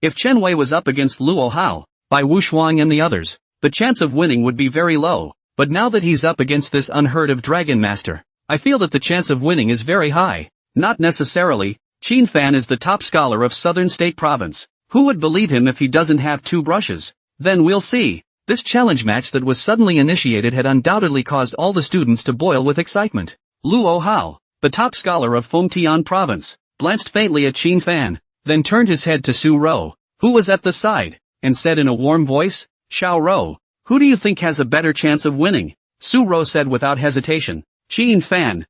If Chen Wei was up against Luo Hao, Bai Wushuang and the others, the chance of winning would be very low. But now that he's up against this unheard of Dragon Master, I feel that the chance of winning is very high. Not necessarily, Qin Fan is the top scholar of Southern State Province. Who would believe him if he doesn't have 2 brushes? Then we'll see. This challenge match that was suddenly initiated had undoubtedly caused all the students to boil with excitement. Luo Hao, the top scholar of Fengtian Province, glanced faintly at Qin Fan, then turned his head to Su Rou, who was at the side, and said in a warm voice, "Xiao Rou, who do you think has a better chance of winning?" Su Rou said without hesitation, "Qin Fan."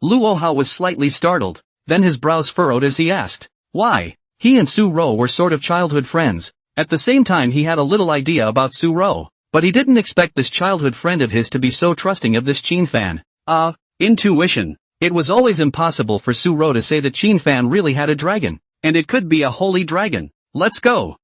Luo Hao was slightly startled, then his brows furrowed as he asked, "Why?" He and Su Rou were sort of childhood friends. At the same time he had a little idea about Su Rou, but he didn't expect this childhood friend of his to be so trusting of this Qin Fan. Intuition. It was always impossible for Su Rou to say that Qin Fan really had a dragon, and it could be a holy dragon. Let's go!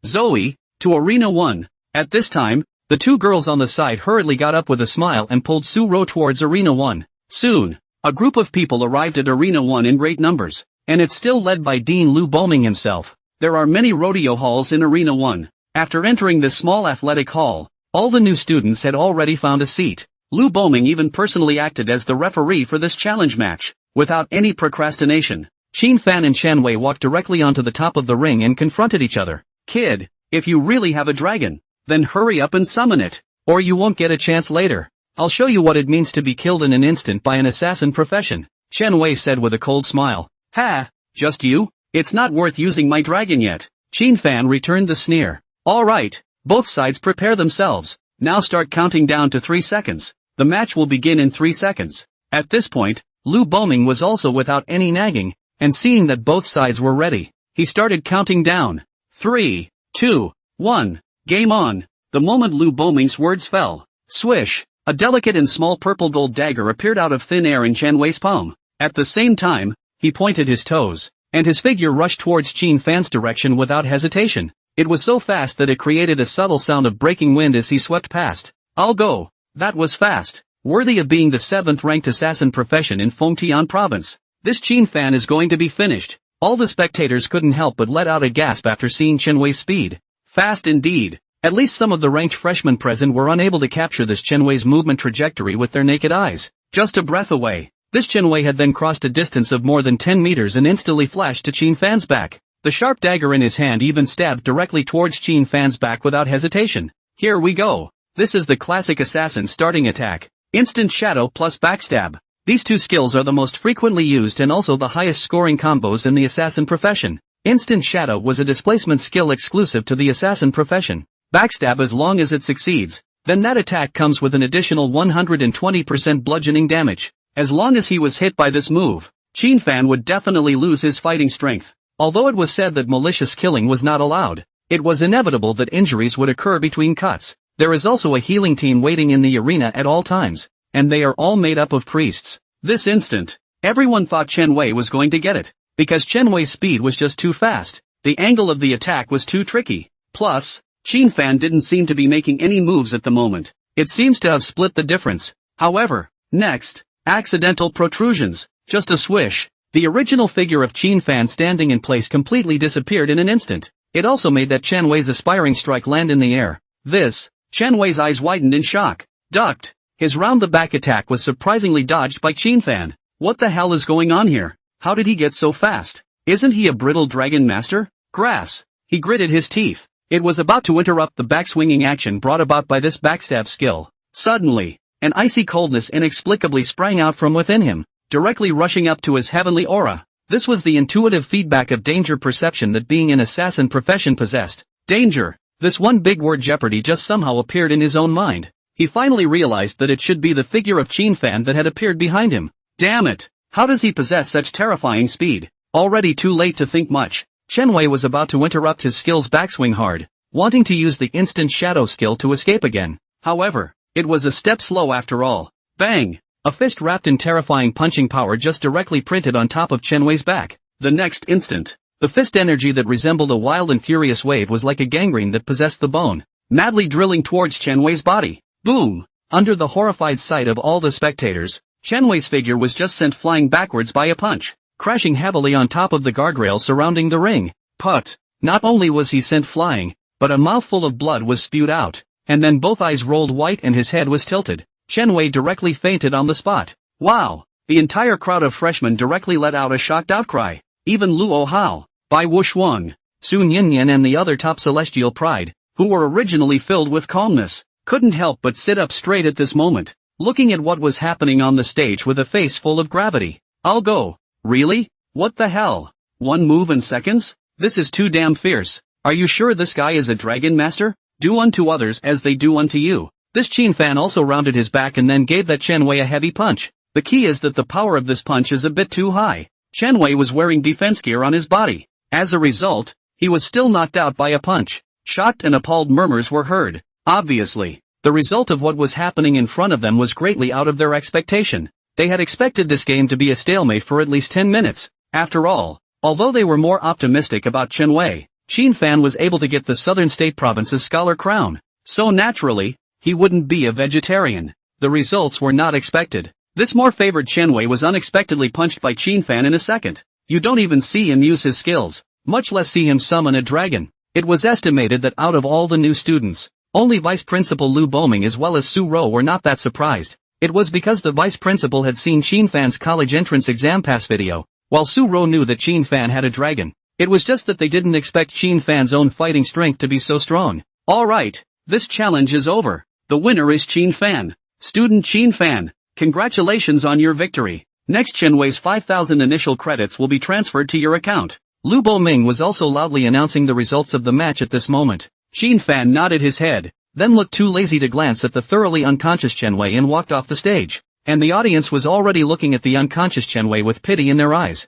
Zoe, to Arena 1. At this time, the 2 girls on the side hurriedly got up with a smile and pulled Su Rou towards Arena 1. Soon, a group of people arrived at Arena 1 in great numbers, and it's still led by Dean Lu Boming himself. There are many rodeo halls in Arena 1. After entering this small athletic hall, all the new students had already found a seat. Lu Boming even personally acted as the referee for this challenge match. Without any procrastination, Qin Fan and Shan Wei walked directly onto the top of the ring and confronted each other. "Kid, if you really have a dragon, then hurry up and summon it, or you won't get a chance later. I'll show you what it means to be killed in an instant by an assassin profession," Shan Wei said with a cold smile. "Ha, just you? It's not worth using my dragon yet." Qin Fan returned the sneer. "Alright, both sides prepare themselves. Now start counting down to 3 seconds. The match will begin in 3 seconds. At this point, Lu Boming was also without any nagging, and seeing that both sides were ready, he started counting down. 3, 2, 1, game on. The moment Lu Boming's words fell, swish, a delicate and small purple gold dagger appeared out of thin air in Shan Wei's palm. At the same time, he pointed his toes, and his figure rushed towards Qin Fan's direction without hesitation. It was so fast that it created a subtle sound of breaking wind as he swept past. "I'll go." That was fast. Worthy of being the 7th-ranked assassin profession in Fengtian Province. This Qin Fan is going to be finished. All the spectators couldn't help but let out a gasp after seeing Chen Wei's speed. Fast indeed. At least some of the ranked freshmen present were unable to capture this Chen Wei's movement trajectory with their naked eyes. Just a breath away, this Chen Wei had then crossed a distance of more than 10 meters and instantly flashed to Qin Fan's back. The sharp dagger in his hand even stabbed directly towards Qin Fan's back without hesitation. Here we go. This is the classic assassin starting attack. Instant shadow plus backstab. These 2 skills are the most frequently used and also the highest scoring combos in the assassin profession. Instant shadow was a displacement skill exclusive to the assassin profession. Backstab, as long as it succeeds, then that attack comes with an additional 120% bludgeoning damage. As long as he was hit by this move, Qin Fan would definitely lose his fighting strength. Although it was said that malicious killing was not allowed, it was inevitable that injuries would occur between cuts. There is also a healing team waiting in the arena at all times, and they are all made up of priests. This instant, everyone thought Chen Wei was going to get it, because Chen Wei's speed was just too fast. The angle of the attack was too tricky. Plus, Qin Fan didn't seem to be making any moves at the moment. It seems to have split the difference. However, next, accidental protrusions. Just a swish. The original figure of Qin Fan standing in place completely disappeared in an instant. It also made that Chen Wei's aspiring strike land in the air. Chen Wei's eyes widened in shock. Ducked. His round-the-back attack was surprisingly dodged by Qin Fan. What the hell is going on here? How did he get so fast? Isn't he a brittle dragon master? Grass. He gritted his teeth. It was about to interrupt the backswinging action brought about by this backstab skill. Suddenly, an icy coldness inexplicably sprang out from within him, directly rushing up to his heavenly aura. This was the intuitive feedback of danger perception that being an assassin profession possessed. Danger. This one big word, jeopardy, just somehow appeared in his own mind. He finally realized that it should be the figure of Qin Fan that had appeared behind him. Damn it! How does he possess such terrifying speed? Already too late to think much. Chen Wei was about to interrupt his skill's backswing hard, wanting to use the instant shadow skill to escape again. However, it was a step slow after all. Bang! A fist wrapped in terrifying punching power just directly printed on top of Chen Wei's back. The next instant, the fist energy that resembled a wild and furious wave was like a gangrene that possessed the bone, madly drilling towards Chen Wei's body. Boom! Under the horrified sight of all the spectators, Chen Wei's figure was just sent flying backwards by a punch, crashing heavily on top of the guardrail surrounding the ring. Put! Not only was he sent flying, but a mouthful of blood was spewed out, and then both eyes rolled white and his head was tilted. Chen Wei directly fainted on the spot. Wow! the entire crowd of freshmen directly let out a shocked outcry. Even Luo Hao, Bai Wushuang, Sun Yinyan and the other top celestial pride, who were originally filled with calmness, couldn't help but sit up straight at this moment, looking at what was happening on the stage with a face full of gravity. I'll go. Really? What the hell? One move in seconds? This is too damn fierce. Are you sure this guy is a dragon master? Do unto others as they do unto you. This Qin Fan also rounded his back and then gave that Chen Wei a heavy punch. The key is that the power of this punch is a bit too high. Chen Wei was wearing defense gear on his body. As a result, he was still knocked out by a punch. Shocked and appalled murmurs were heard. Obviously, the result of what was happening in front of them was greatly out of their expectation. They had expected this game to be a stalemate for at least 10 minutes. After all, although they were more optimistic about Chen Wei, Qin Fan was able to get the Southern State Province's scholar crown. So naturally, he wouldn't be a vegetarian. The results were not expected. This more favored Chen Wei was unexpectedly punched by Qin Fan in a second. You don't even see him use his skills, much less see him summon a dragon. It was estimated that out of all the new students, only Vice Principal Lu Boming as well as Su Ro were not that surprised. It was because the Vice Principal had seen Qin Fan's college entrance exam pass video, while Su Ro knew that Qin Fan had a dragon. It was just that they didn't expect Qin Fan's own fighting strength to be so strong. Alright, this challenge is over. The winner is Qin Fan. Student Qin Fan, congratulations on your victory. Next Chen Wei's 5,000 initial credits will be transferred to your account. Lu Boming was also loudly announcing the results of the match at this moment. Qin Fan nodded his head, then looked too lazy to glance at the thoroughly unconscious Chen Wei and walked off the stage. And the audience was already looking at the unconscious Chen Wei with pity in their eyes.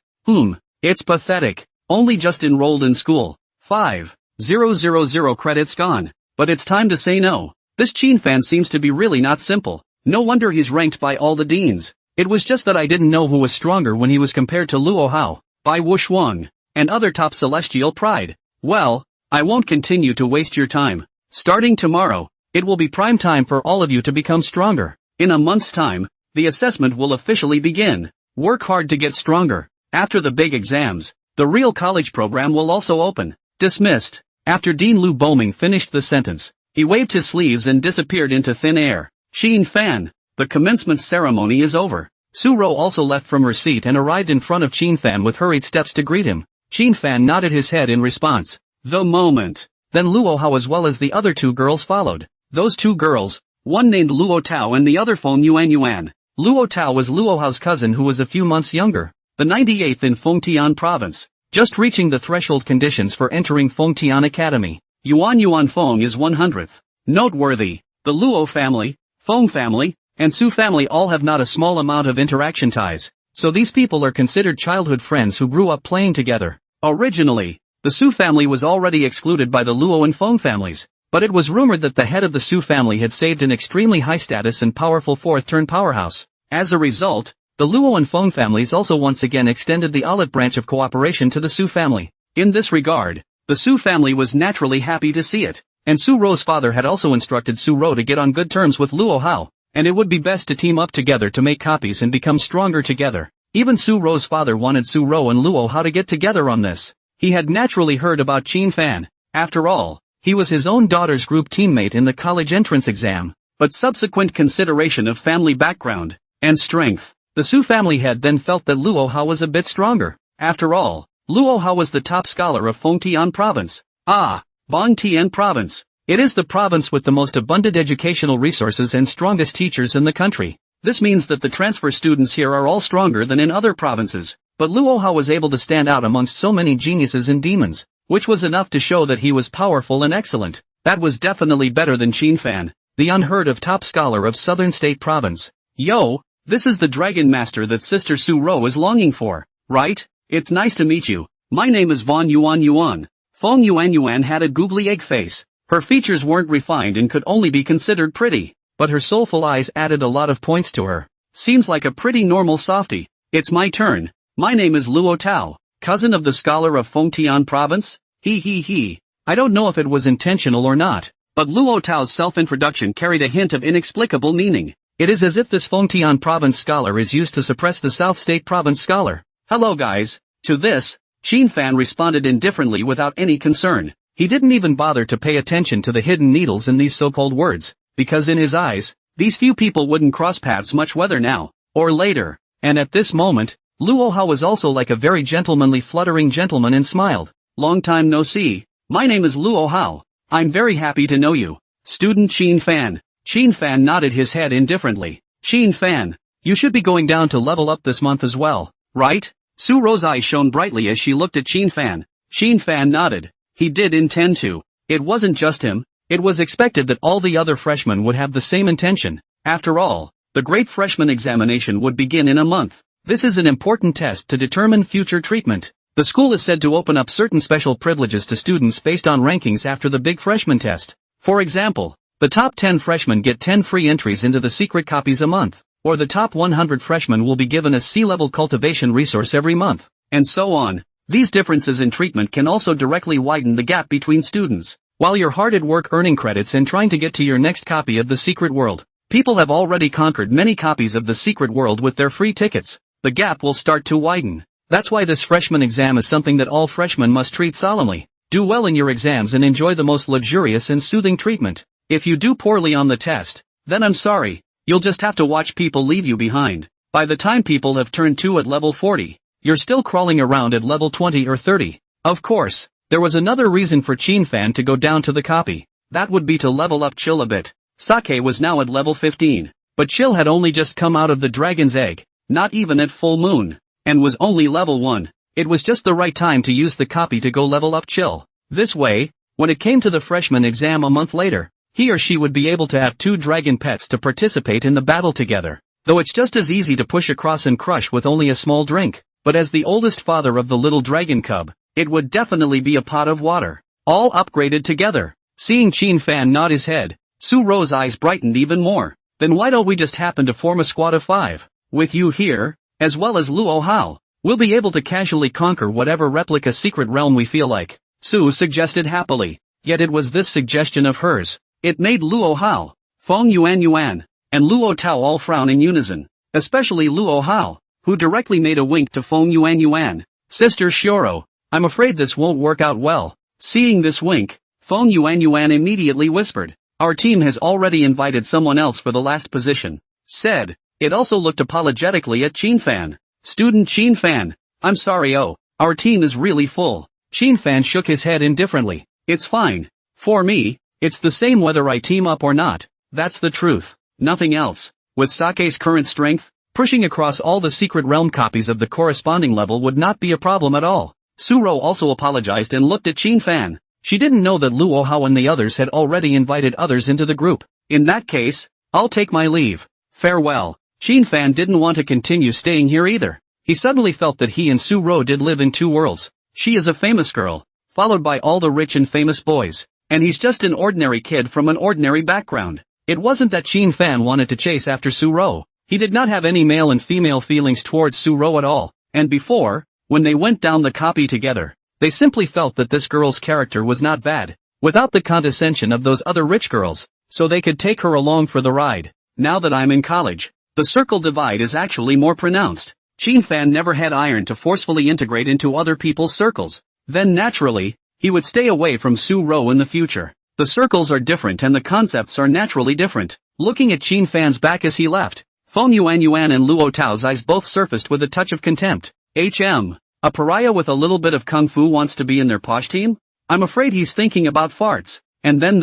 It's pathetic. Only just enrolled in school. 5,000 credits gone. But it's time to say no. This Qin Fan seems to be really not simple. No wonder he's ranked by all the deans. It was just that I didn't know who was stronger when he was compared to Luo Hao, Bai Wushuang, and other top celestial pride. Well, I won't continue to waste your time. Starting tomorrow, it will be prime time for all of you to become stronger. In a month's time, the assessment will officially begin. Work hard to get stronger. After the big exams, the real college program will also open. Dismissed. After Dean Lu Boming finished the sentence, he waved his sleeves and disappeared into thin air. Qin Fan, the commencement ceremony is over. Su Ro also left from her seat and arrived in front of Qin Fan with hurried steps to greet him. Qin Fan nodded his head in response. The moment. Then Luo Hao as well as the other two girls followed. Those two girls, one named Luo Tao and the other Feng Yuan. Luo Tao was Luo Hao's cousin who was a few months younger. The 98th in Fengtian province. Just reaching the threshold conditions for entering Fengtian Academy. Yuan Feng is 100th. Noteworthy, the Luo family, Feng family, and Su family all have not a small amount of interaction ties, so these people are considered childhood friends who grew up playing together. Originally, the Su family was already excluded by the Luo and Feng families, but it was rumored that the head of the Su family had saved an extremely high status and powerful fourth-turn powerhouse. As a result, the Luo and Feng families also once again extended the olive branch of cooperation to the Su family. In this regard, the Su family was naturally happy to see it, and Su Ro's father had also instructed Su Ro to get on good terms with Luo Hao, and it would be best to team up together to make copies and become stronger together. Even Su Ro's father wanted Su Ro and Luo Hao to get together on this. He had naturally heard about Qin Fan. After all, he was his own daughter's group teammate in the college entrance exam, but subsequent consideration of family background and strength, the Su family had then felt that Luo Hao was a bit stronger. After all, Luo Hao was the top scholar of Fengtian province. Fengtian province. It is the province with the most abundant educational resources and strongest teachers in the country. This means that the transfer students here are all stronger than in other provinces, but Luo Hao was able to stand out amongst so many geniuses and demons, which was enough to show that he was powerful and excellent. That was definitely better than Qin Fan, the unheard of top scholar of Southern State Province. Yo, this is the Dragon Master that Sister Su Ro is longing for, right? It's nice to meet you. My name is Feng Yuan. Feng Yuan had a googly egg face. Her features weren't refined and could only be considered pretty, but her soulful eyes added a lot of points to her. Seems like a pretty normal softie. It's my turn. My name is Luo Tao, cousin of the scholar of Fengtian province. I don't know if it was intentional or not, but Luo Tao's self-introduction carried a hint of inexplicable meaning. It is as if this Fengtian province scholar is used to suppress the South State province scholar. Hello guys. To this, Qin Fan responded indifferently without any concern. He didn't even bother to pay attention to the hidden needles in these so-called words, because in his eyes, these few people wouldn't cross paths much whether now or later, And at this moment, Luo Hao was also like a very gentlemanly fluttering gentleman and smiled. Long time no see. My name is Luo Hao. I'm very happy to know you. Student Qin Fan. Qin Fan nodded his head indifferently. Qin Fan, you should be going down to level up this month as well, right? Su Ro's eyes shone brightly as she looked at Qin Fan. Qin Fan nodded. He did intend to. It wasn't just him. It was expected that all the other freshmen would have the same intention. After all, the great freshman examination would begin in a month. This is an important test to determine future treatment. The school is said to open up certain special privileges to students based on rankings after the big freshman test. For example, the top 10 freshmen get 10 free entries into the secret copies a month, or the top 100 freshmen will be given a C-level cultivation resource every month, and so on. These differences in treatment can also directly widen the gap between students. While you're hard at work earning credits and trying to get to your next copy of the secret world, people have already conquered many copies of the secret world with their free tickets. The gap will start to widen. That's why this freshman exam is something that all freshmen must treat solemnly. Do well in your exams and enjoy the most luxurious and soothing treatment. If you do poorly on the test, then I'm sorry, you'll just have to watch people leave you behind. By the time people have turned 2 at level 40, you're still crawling around at level 20 or 30. Of course, there was another reason for Qin Fan to go down to the copy. That would be to level up Chill a bit. Sake was now at level 15, but Chill had only just come out of the dragon's egg. Not even at full moon, and was only level 1. It was just the right time to use the copy to go level up Chill. This way, when it came to the freshman exam a month later, he or she would be able to have 2 dragon pets to participate in the battle together. Though it's just as easy to push across and crush with only a small drink, but as the oldest father of the little dragon cub, it would definitely be a pot of water. All upgraded together. Seeing Qin Fan nod his head, Su Ro's eyes brightened even more. Then why don't we just happen to form a squad of 5? With you here, as well as Luo Hao, we'll be able to casually conquer whatever replica secret realm we feel like, Su suggested happily. Yet it was this suggestion of hers. It made Luo Hao, Feng Yuan, and Luo Tao all frown in unison. Especially Luo Hao, who directly made a wink to Feng Yuan. Sister Shioro, I'm afraid this won't work out well. Seeing this wink, Feng Yuan immediately whispered, our team has already invited someone else for the last position. Said. It also looked apologetically at Qin Fan. Student Qin Fan, I'm sorry our team is really full. Qin Fan shook his head indifferently. It's fine. For me, it's the same whether I team up or not. That's the truth. Nothing else. With Sake's current strength, pushing across all the secret realm copies of the corresponding level would not be a problem at all. Suro also apologized and looked at Qin Fan. She didn't know that Luo Hao and the others had already invited others into the group. In that case, I'll take my leave. Farewell. Qin Fan didn't want to continue staying here either. He suddenly felt that he and Su Ro did live in 2 worlds. She is a famous girl, followed by all the rich and famous boys, and he's just an ordinary kid from an ordinary background. It wasn't that Qin Fan wanted to chase after Su Ro. He did not have any male and female feelings towards Su Ro at all, and before, when they went down the copy together, they simply felt that this girl's character was not bad, without the condescension of those other rich girls, so they could take her along for the ride. Now that I'm in college, the circle divide is actually more pronounced. Qin Fan never had iron to forcefully integrate into other people's circles. Then naturally, he would stay away from Su Ro in the future. The circles are different and the concepts are naturally different. Looking at Qin Fan's back as he left, Feng Yuan and Luo Tao's eyes both surfaced with a touch of contempt. A pariah with a little bit of kung fu wants to be in their posh team? I'm afraid he's thinking about farts. And then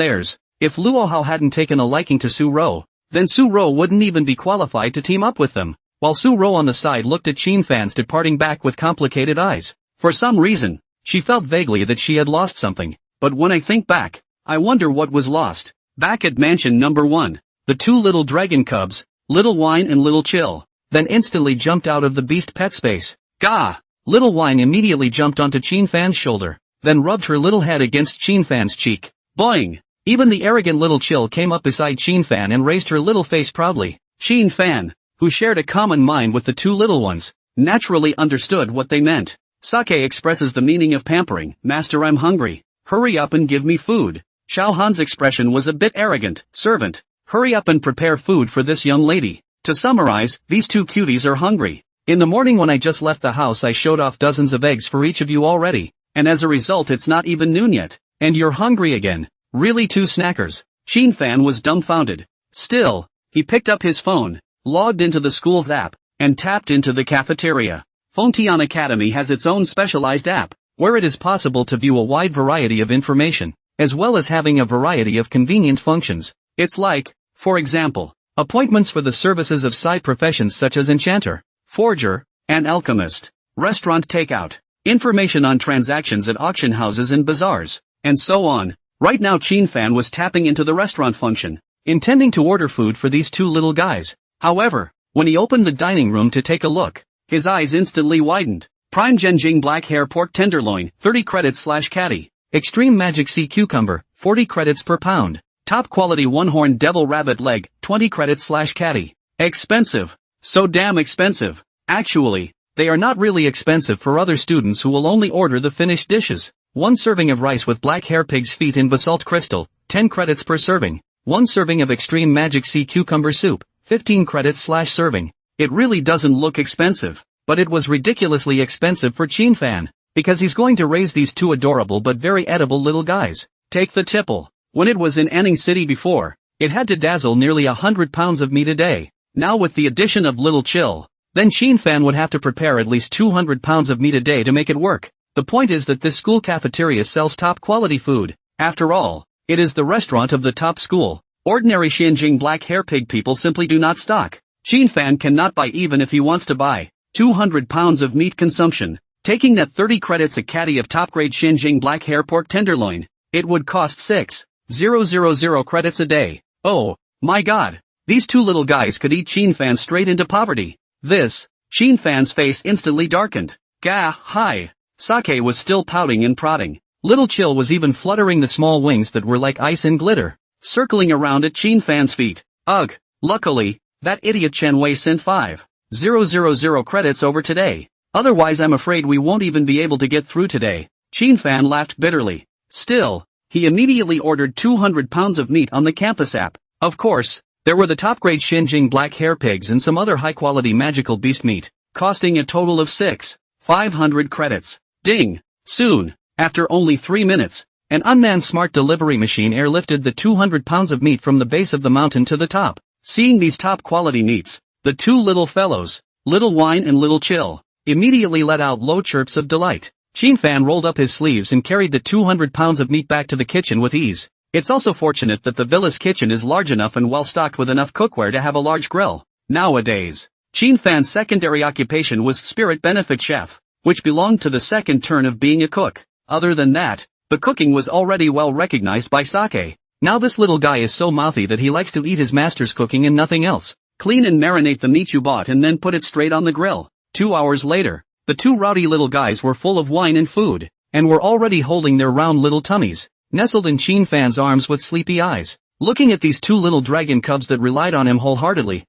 if Luo Hao hadn't taken a liking to Su Ro, then Su Ro wouldn't even be qualified to team up with them. While Su Ro on the side looked at Qin Fan's departing back with complicated eyes. For some reason, she felt vaguely that she had lost something. But when I think back, I wonder what was lost. Back at mansion number 1, the 2 little dragon cubs, Little Wine and Little Chill, then instantly jumped out of the beast pet space. Gah! Little Wine immediately jumped onto Qin Fan's shoulder, then rubbed her little head against Qin Fan's cheek. Boing! Even the arrogant Little Chill came up beside Qin Fan and raised her little face proudly. Qin Fan, who shared a common mind with the 2 little ones, naturally understood what they meant. Sake expresses the meaning of pampering. Master, I'm hungry. Hurry up and give me food. Xiao Han's expression was a bit arrogant. Servant, hurry up and prepare food for this young lady. To summarize, these 2 cuties are hungry. In the morning when I just left the house I showed off dozens of eggs for each of you already, and as a result it's not even noon yet, and you're hungry again. Really 2 snackers. Qin Fan was dumbfounded. Still, he picked up his phone, logged into the school's app, and tapped into the cafeteria. Fengtian Academy has its own specialized app, where it is possible to view a wide variety of information, as well as having a variety of convenient functions. It's like, for example, appointments for the services of side professions such as enchanter, forger, and alchemist, restaurant takeout, information on transactions at auction houses and bazaars, and so on. Right now Fan was tapping into the restaurant function, intending to order food for these two little guys. However, when he opened the dining room to take a look, his eyes instantly widened. Prime Genjing Black Hair Pork Tenderloin, 30 credits/caddy. Extreme Magic Sea Cucumber, 40 credits per pound. Top quality one-horned devil rabbit leg, 20 credits/caddy. Expensive. So damn expensive. Actually, they are not really expensive for other students who will only order the finished dishes. One serving of rice with black hair pig's feet in basalt crystal, 10 credits per serving. One serving of Extreme Magic Sea Cucumber Soup, 15 credits/serving. It really doesn't look expensive, but it was ridiculously expensive for Fan, because he's going to raise these two adorable but very edible little guys. Take the tipple. When it was in Anning City before, it had to dazzle nearly 100 pounds of meat a day. Now with the addition of Little Chill, then Fan would have to prepare at least 200 pounds of meat a day to make it work. The point is that this school cafeteria sells top quality food. After all, it is the restaurant of the top school. Ordinary Xinjiang black hair pig people simply do not stock. Fan cannot buy even if he wants to buy 200 pounds of meat consumption. Taking that 30 credits a caddy of top-grade Xinjiang black hair pork tenderloin, it would cost 6,000 credits a day. Oh, my god. These two little guys could eat Fan straight into poverty. This, Fan's face instantly darkened. Gah, hi. Sake was still pouting and prodding. Little Chill was even fluttering the small wings that were like ice and glitter, circling around at Fan's feet. Ugh, luckily, that idiot Chen Wei sent 5,000 credits over today. Otherwise I'm afraid we won't even be able to get through today. Fan laughed bitterly. Still, he immediately ordered 200 pounds of meat on the campus app. Of course, there were the top-grade Xinjiang black hair pigs and some other high-quality magical beast meat, costing a total of 6,500 credits. Ding! Soon, after only 3 minutes, an unmanned smart delivery machine airlifted the 200 pounds of meat from the base of the mountain to the top. Seeing these top-quality meats, the two little fellows, Little Wine and Little Chill, immediately let out low chirps of delight. Fan rolled up his sleeves and carried the 200 pounds of meat back to the kitchen with ease. It's also fortunate that the villa's kitchen is large enough and well stocked with enough cookware to have a large grill. Nowadays, Fan's secondary occupation was spirit benefit chef, which belonged to the second turn of being a cook. Other than that, the cooking was already well recognized by Sake. Now this little guy is so mouthy that he likes to eat his master's cooking and nothing else. Clean and marinate the meat you bought and then put it straight on the grill. 2 hours later, the two rowdy little guys were full of wine and food, and were already holding their round little tummies, nestled in Fan's arms with sleepy eyes. Looking at these two little dragon cubs that relied on him wholeheartedly,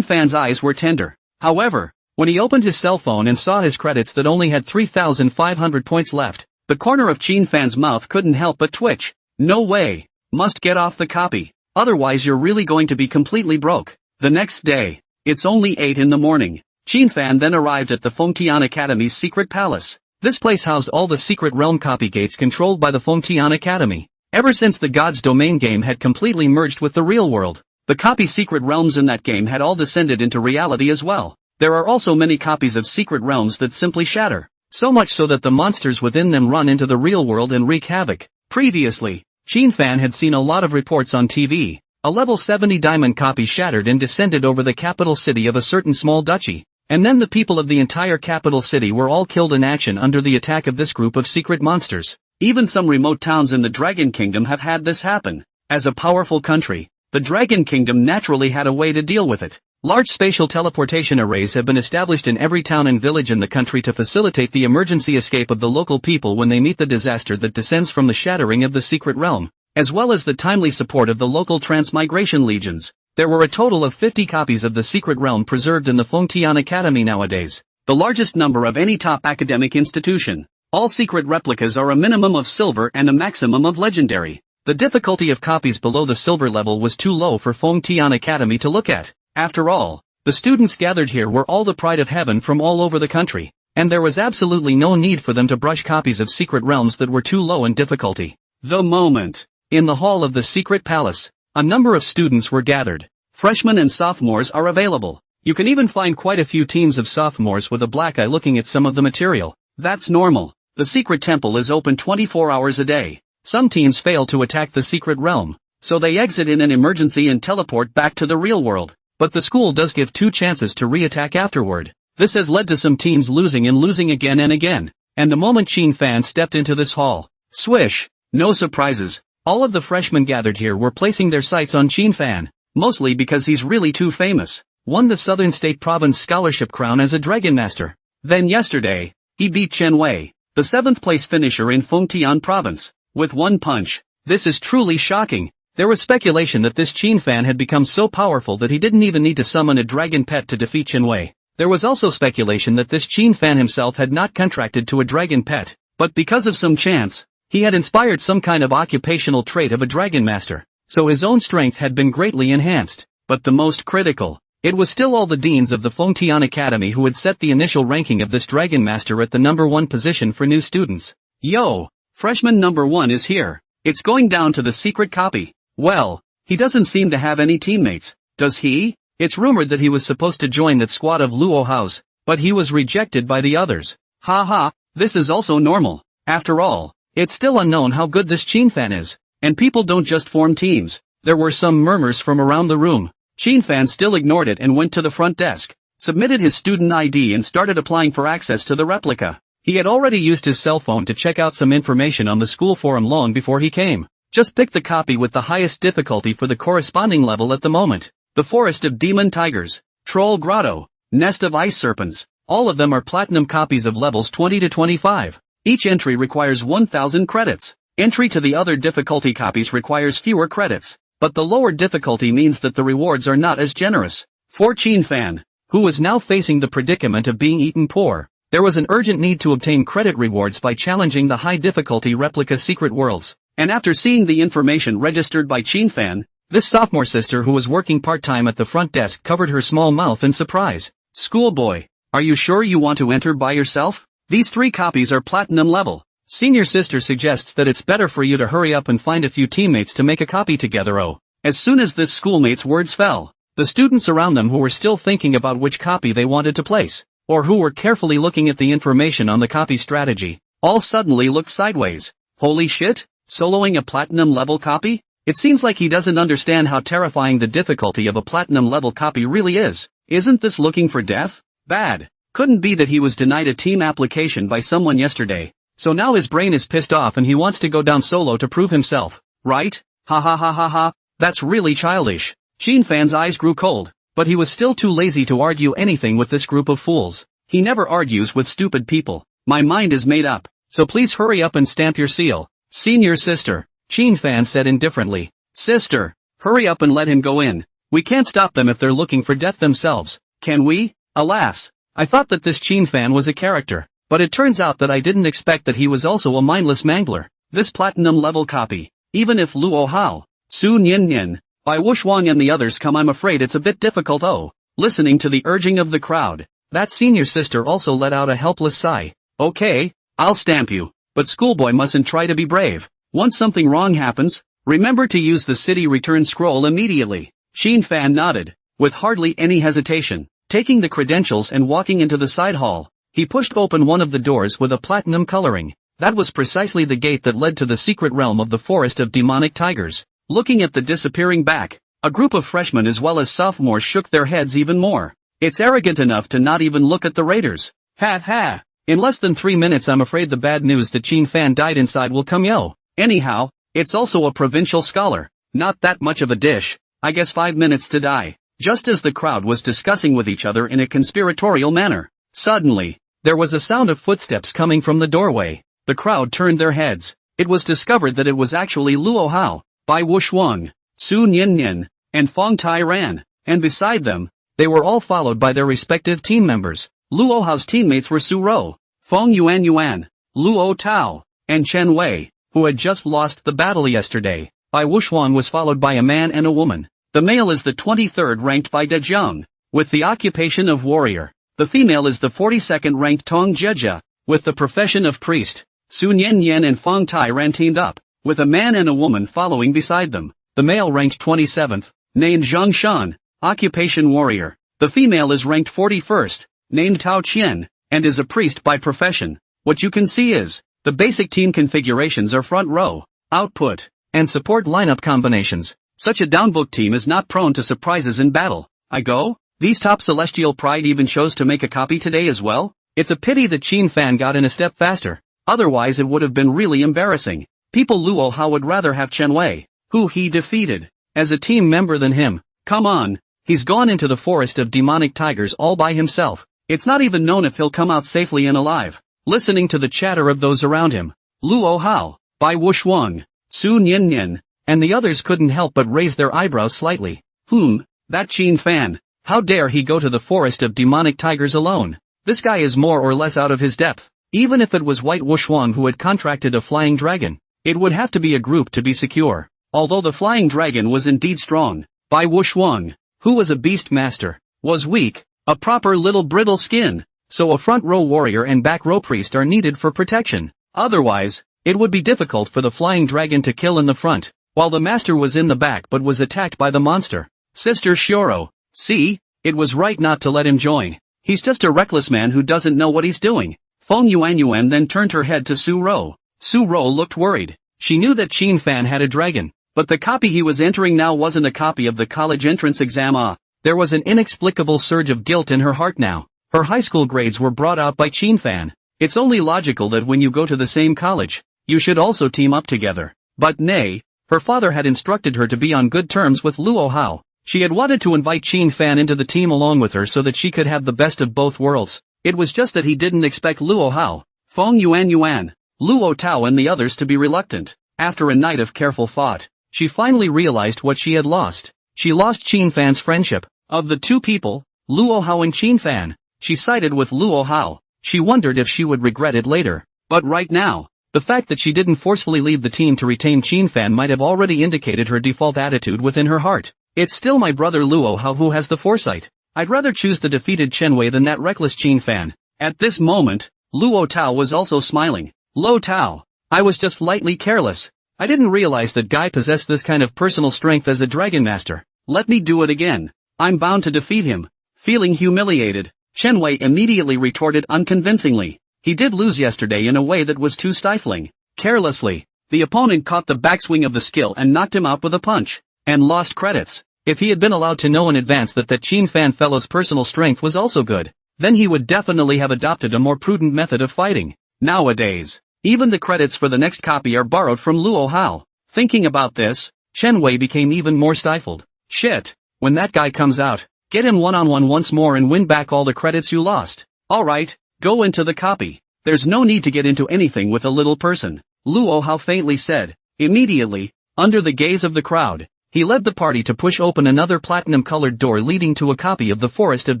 Fan's eyes were tender. However, when he opened his cell phone and saw his credits that only had 3,500 points left, the corner of Fan's mouth couldn't help but twitch. No way. Must get off the copy. Otherwise you're really going to be completely broke. The next day, it's only 8 in the morning. Fan then arrived at the Fengtian Academy's secret palace. This place housed all the secret realm copygates controlled by the Fengtian Academy. Ever since the God's Domain game had completely merged with the real world, the copy secret realms in that game had all descended into reality as well. There are also many copies of secret realms that simply shatter, so much so that the monsters within them run into the real world and wreak havoc. Previously, Fan had seen a lot of reports on TV. A level 70 diamond copy shattered and descended over the capital city of a certain small duchy. And then the people of the entire capital city were all killed in action under the attack of this group of secret monsters. Even some remote towns in the Dragon Kingdom have had this happen. As a powerful country, the Dragon Kingdom naturally had a way to deal with it. Large spatial teleportation arrays have been established in every town and village in the country to facilitate the emergency escape of the local people when they meet the disaster that descends from the shattering of the secret realm, as well as the timely support of the local transmigration legions. There were a total of 50 copies of the secret realm preserved in the Fengtian Academy nowadays, the largest number of any top academic institution. All secret replicas are a minimum of silver and a maximum of legendary. The difficulty of copies below the silver level was too low for Fengtian Academy to look at. After all, the students gathered here were all the pride of heaven from all over the country, and there was absolutely no need for them to brush copies of secret realms that were too low in difficulty. The moment. In the hall of the secret palace, a number of students were gathered. Freshmen and sophomores are available. You can even find quite a few teams of sophomores with a black eye looking at some of the material. That's normal. The secret temple is open 24 hours a day. Some teams fail to attack the secret realm, so they exit in an emergency and teleport back to the real world. But the school does give 2 chances to re-attack afterward. This has led to some teams losing and losing again and again. And the moment Chin Fan stepped into this hall, swish! No surprises. All of the freshmen gathered here were placing their sights on Chin Fan, mostly because he's really too famous. Won the Southern State Province Scholarship crown as a Dragon Master. Then yesterday, he beat Chen Wei, the 7th place finisher in Fengtian Province, with 1 punch. This is truly shocking. There was speculation that this Chin Fan had become so powerful that he didn't even need to summon a dragon pet to defeat Chen Wei. There was also speculation that this Chin Fan himself had not contracted to a dragon pet, but because of some chance, he had inspired some kind of occupational trait of a Dragon Master, so his own strength had been greatly enhanced. But the most critical, it was still all the deans of the Fengtian Academy who had set the initial ranking of this Dragon Master at the number 1 position for new students. Yo! Freshman number 1 is here. It's going down to the secret copy. Well, he doesn't seem to have any teammates, does he? It's rumored that he was supposed to join that squad of Luo Hao's, but he was rejected by the others. Haha, this is also normal. After all, it's still unknown how good this Chin Fan is, and people don't just form teams. There were some murmurs from around the room. Chin Fan still ignored it and went to the front desk, submitted his student ID and started applying for access to the replica. He had already used his cell phone to check out some information on the school forum long before he came. Just pick the copy with the highest difficulty for the corresponding level at the moment. The Forest of Demon Tigers, Troll Grotto, Nest of Ice Serpents. All of them are platinum copies of levels 20 to 25. Each entry requires 1,000 credits. Entry to the other difficulty copies requires fewer credits, but the lower difficulty means that the rewards are not as generous. For Chin Fan, who was now facing the predicament of being eaten poor, there was an urgent need to obtain credit rewards by challenging the high difficulty replica secret worlds. And after seeing the information registered by Chin Fan, this sophomore sister who was working part-time at the front desk covered her small mouth in surprise. Schoolboy, are you sure you want to enter by yourself? These 3 copies are platinum level. Senior sister suggests that it's better for you to hurry up and find a few teammates to make a copy together. Oh. As soon as this schoolmate's words fell, the students around them who were still thinking about which copy they wanted to place, or who were carefully looking at the information on the copy strategy, all suddenly looked sideways. Holy shit, soloing a platinum level copy? It seems like he doesn't understand how terrifying the difficulty of a platinum level copy really is. Isn't this looking for death? Bad. Couldn't be that he was denied a team application by someone yesterday, so now his brain is pissed off and he wants to go down solo to prove himself, right? Ha ha ha ha ha, that's really childish. Chin Fan's eyes grew cold, but he was still too lazy to argue anything with this group of fools. He never argues with stupid people. My mind is made up, so please hurry up and stamp your seal. Senior sister, Chin Fan said indifferently. Sister, hurry up and let him go in. We can't stop them if they're looking for death themselves, can we? Alas, I thought that this Chin Fan was a character, but it turns out that I didn't expect that he was also a mindless mangler. This platinum level copy, even if Luo Hao, Su Nian Nian, Bai Wuxuang and the others come, I'm afraid it's a bit difficult. Oh, listening to the urging of the crowd, that senior sister also let out a helpless sigh. Okay, I'll stamp you, but schoolboy mustn't try to be brave. Once something wrong happens, remember to use the city return scroll immediately. Chin Fan nodded, with hardly any hesitation, taking the credentials and walking into the side hall. He pushed open one of the doors with a platinum coloring. That was precisely the gate that led to the secret realm of the Forest of Demonic Tigers. Looking at the disappearing back, a group of freshmen as well as sophomores shook their heads even more. It's arrogant enough to not even look at the raiders. Ha ha! In less than 3 minutes I'm afraid the bad news that Chin Fan died inside will come. Yo. Anyhow, it's also a provincial scholar. Not that much of a dish. I guess 5 minutes to die. Just as the crowd was discussing with each other in a conspiratorial manner, suddenly, there was a sound of footsteps coming from the doorway. The crowd turned their heads. It was discovered that it was actually Luo Hao, Bai Wuxuang, Su Nian Nian, and Feng Tai Ran, and beside them, they were all followed by their respective team members. Luo Hao's teammates were Su Rou, Feng Yuan, Luo Tao, and Chen Wei, who had just lost the battle yesterday. Bai Wuxuang was followed by a man and a woman. The male is the 23rd ranked Bai Dezheng, with the occupation of warrior. The female is the 42nd ranked Tong Jieja, with the profession of priest. Su Nian and Feng Tai Ran teamed up, with a man and a woman following beside them. The male ranked 27th, Nain Zhongshan, occupation warrior. The female is ranked 41st, named Tao Qian, and is a priest by profession. What you can see is, the basic team configurations are front row, output, and support lineup combinations. Such a downvote team is not prone to surprises in battle. I go? These top Celestial Pride even chose to make a copy today as well? It's a pity that Qin Fan got in a step faster. Otherwise it would have been really embarrassing. People Luo Hao would rather have Chen Wei, who he defeated, as a team member than him. Come on. He's gone into the forest of demonic tigers all by himself. It's not even known if he'll come out safely and alive. Listening to the chatter of those around him, Luo Hao, Bai Wushuang, Su Nian, and the others couldn't help but raise their eyebrows slightly. That Qin Fan. How dare he go to the forest of demonic tigers alone? This guy is more or less out of his depth. Even if it was White Wushuang who had contracted a flying dragon, it would have to be a group to be secure. Although the flying dragon was indeed strong, Bai Wushuang, who was a beast master, was weak, a proper little brittle skin, so a front row warrior and back row priest are needed for protection. Otherwise, it would be difficult for the flying dragon to kill in the front, while the master was in the back but was attacked by the monster. Sister Shioro, see, it was right not to let him join. He's just a reckless man who doesn't know what he's doing. Feng Yuanyuan then turned her head to Su Ro. Su Ro looked worried. She knew that Qin Fan had a dragon, but the copy he was entering now wasn't a copy of the college entrance exam. There was an inexplicable surge of guilt in her heart now. Her high school grades were brought out by Qin Fan. It's only logical that when you go to the same college, you should also team up together. But nay, her father had instructed her to be on good terms with Luo Hao. She had wanted to invite Qin Fan into the team along with her so that she could have the best of both worlds. It was just that he didn't expect Luo Hao, Feng Yuanyuan, Luo Tao and the others to be reluctant. After a night of careful thought, she finally realized what she had lost. She lost Qin Fan's friendship. Of the two people, Luo Hao and Qin Fan, she sided with Luo Hao. She wondered if she would regret it later. But right now, the fact that she didn't forcefully leave the team to retain Qin Fan might have already indicated her default attitude within her heart. It's still my brother Luo Hao who has the foresight. I'd rather choose the defeated Chen Wei than that reckless Qin Fan. At this moment, Luo Tao was also smiling. Lo Tao, I was just lightly careless. I didn't realize that Guy possessed this kind of personal strength as a dragon master. Let me do it again. I'm bound to defeat him. Feeling humiliated, Chen Wei immediately retorted unconvincingly. He did lose yesterday in a way that was too stifling. Carelessly, the opponent caught the backswing of the skill and knocked him out with a punch, and lost credits. If he had been allowed to know in advance that Qin Fan fellow's personal strength was also good, then he would definitely have adopted a more prudent method of fighting. Nowadays, even the credits for the next copy are borrowed from Luo Hao. Thinking about this, Chen Wei became even more stifled. Shit, when that guy comes out, get him one-on-one once more and win back all the credits you lost. Alright, go into the copy. There's no need to get into anything with a little person, Luo Hao faintly said. Immediately, under the gaze of the crowd, he led the party to push open another platinum-colored door leading to a copy of the Forest of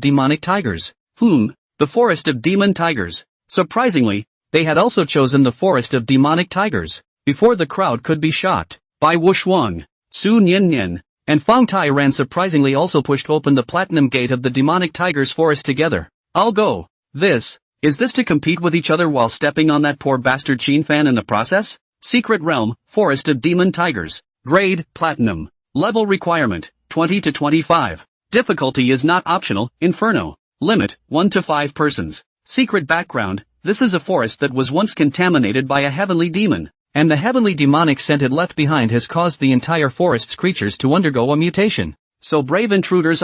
Demonic Tigers. The Forest of Demon Tigers. Surprisingly, they had also chosen the Forest of Demonic Tigers. Before the crowd could be shocked, Bai Wushuang, Su Nian, and Fang Tai Ran surprisingly also pushed open the platinum gate of the Demonic Tigers Forest together. I'll go. Is this to compete with each other while stepping on that poor bastard Qin Fan in the process? Secret Realm, Forest of Demon Tigers. Grade, Platinum. Level requirement, 20 to 25. Difficulty is not optional, Inferno. Limit, 1 to 5 persons. Secret background, this is a forest that was once contaminated by a heavenly demon, and the heavenly demonic scent it left behind has caused the entire forest's creatures to undergo a mutation. So brave intruders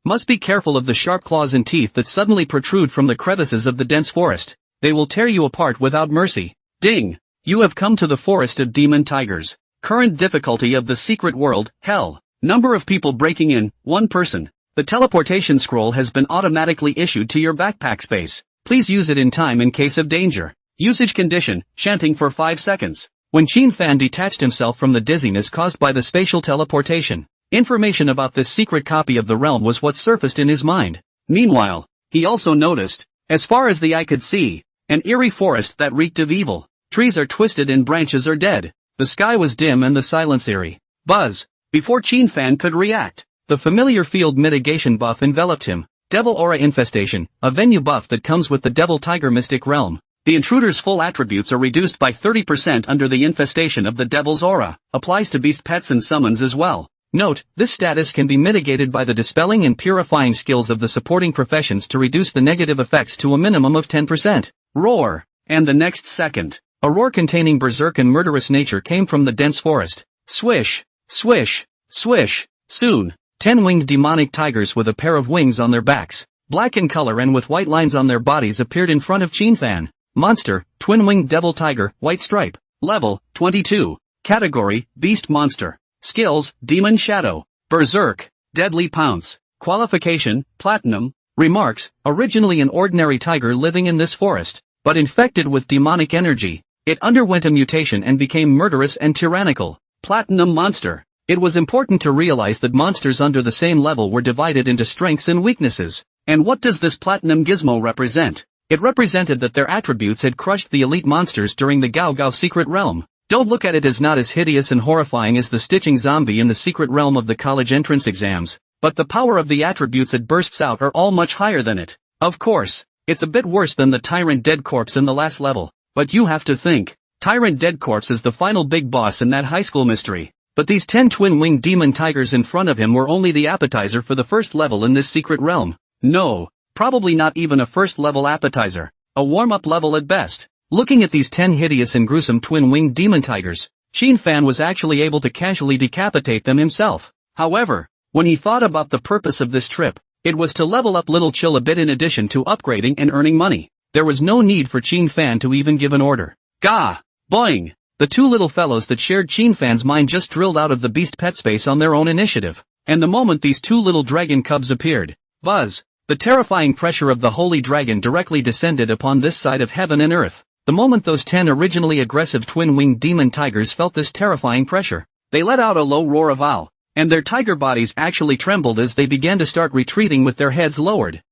must be careful of the sharp claws and teeth that suddenly protrude from the crevices of the dense forest. They will tear you apart without mercy. Ding! You have come to the Forest of Demon Tigers. Current difficulty of the secret world, Hell. Number of people breaking in, 1 person. The teleportation scroll has been automatically issued to your backpack space. Please use it in time in case of danger. Usage condition, chanting for 5 seconds. When Qin Fan detached himself from the dizziness caused by the spatial teleportation, information about this secret copy of the realm was what surfaced in his mind. Meanwhile, he also noticed, as far as the eye could see, an eerie forest that reeked of evil. Trees are twisted and branches are dead. The sky was dim and the silence eerie. Buzz. Before Qin Fan could react, the familiar field mitigation buff enveloped him. Devil Aura Infestation, a venue buff that comes with the Devil Tiger Mystic Realm. The intruder's full attributes are reduced by 30% under the infestation of the Devil's Aura. Applies to beast pets and summons as well. Note, this status can be mitigated by the dispelling and purifying skills of the supporting professions to reduce the negative effects to a minimum of 10%. Roar. And the next second, a roar containing berserk and murderous nature came from the dense forest. Swish, swish, swish. Soon, 10 winged demonic tigers with a pair of wings on their backs, black in color and with white lines on their bodies appeared in front of Chinfan. Monster, twin-winged devil tiger, white stripe. Level, 22. Category, beast monster. Skills, demon shadow. Berserk, deadly pounce. Qualification, platinum. Remarks, originally an ordinary tiger living in this forest, but infected with demonic energy. It underwent a mutation and became murderous and tyrannical. Platinum monster. It was important to realize that monsters under the same level were divided into strengths and weaknesses. And what does this platinum gizmo represent? It represented that their attributes had crushed the elite monsters during the Gao Gao secret realm. Don't look at it as not as hideous and horrifying as the stitching zombie in the secret realm of the college entrance exams, but the power of the attributes it bursts out are all much higher than it. Of course, it's a bit worse than the Tyrant Dead Corpse in the last level, but you have to think, Tyrant Dead Corpse is the final big boss in that high school mystery. But these 10 twin-winged demon tigers in front of him were only the appetizer for the first level in this secret realm. No, probably not even a first-level appetizer, a warm-up level at best. Looking at these 10 hideous and gruesome twin-winged demon tigers, Chinfan was actually able to casually decapitate them himself. However, when he thought about the purpose of this trip, it was to level up Little Chill a bit in addition to upgrading and earning money. There was no need for Chinfan to even give an order. Gah! Boing! The two little fellows that shared Chinfan's mind just drilled out of the beast pet space on their own initiative. And the moment these two little dragon cubs appeared, buzz! The terrifying pressure of the holy dragon directly descended upon this side of heaven and earth. The moment those 10 originally aggressive twin-winged demon tigers felt this terrifying pressure, they let out a low roar of ow, and their tiger bodies actually trembled as they began to start retreating with their heads lowered.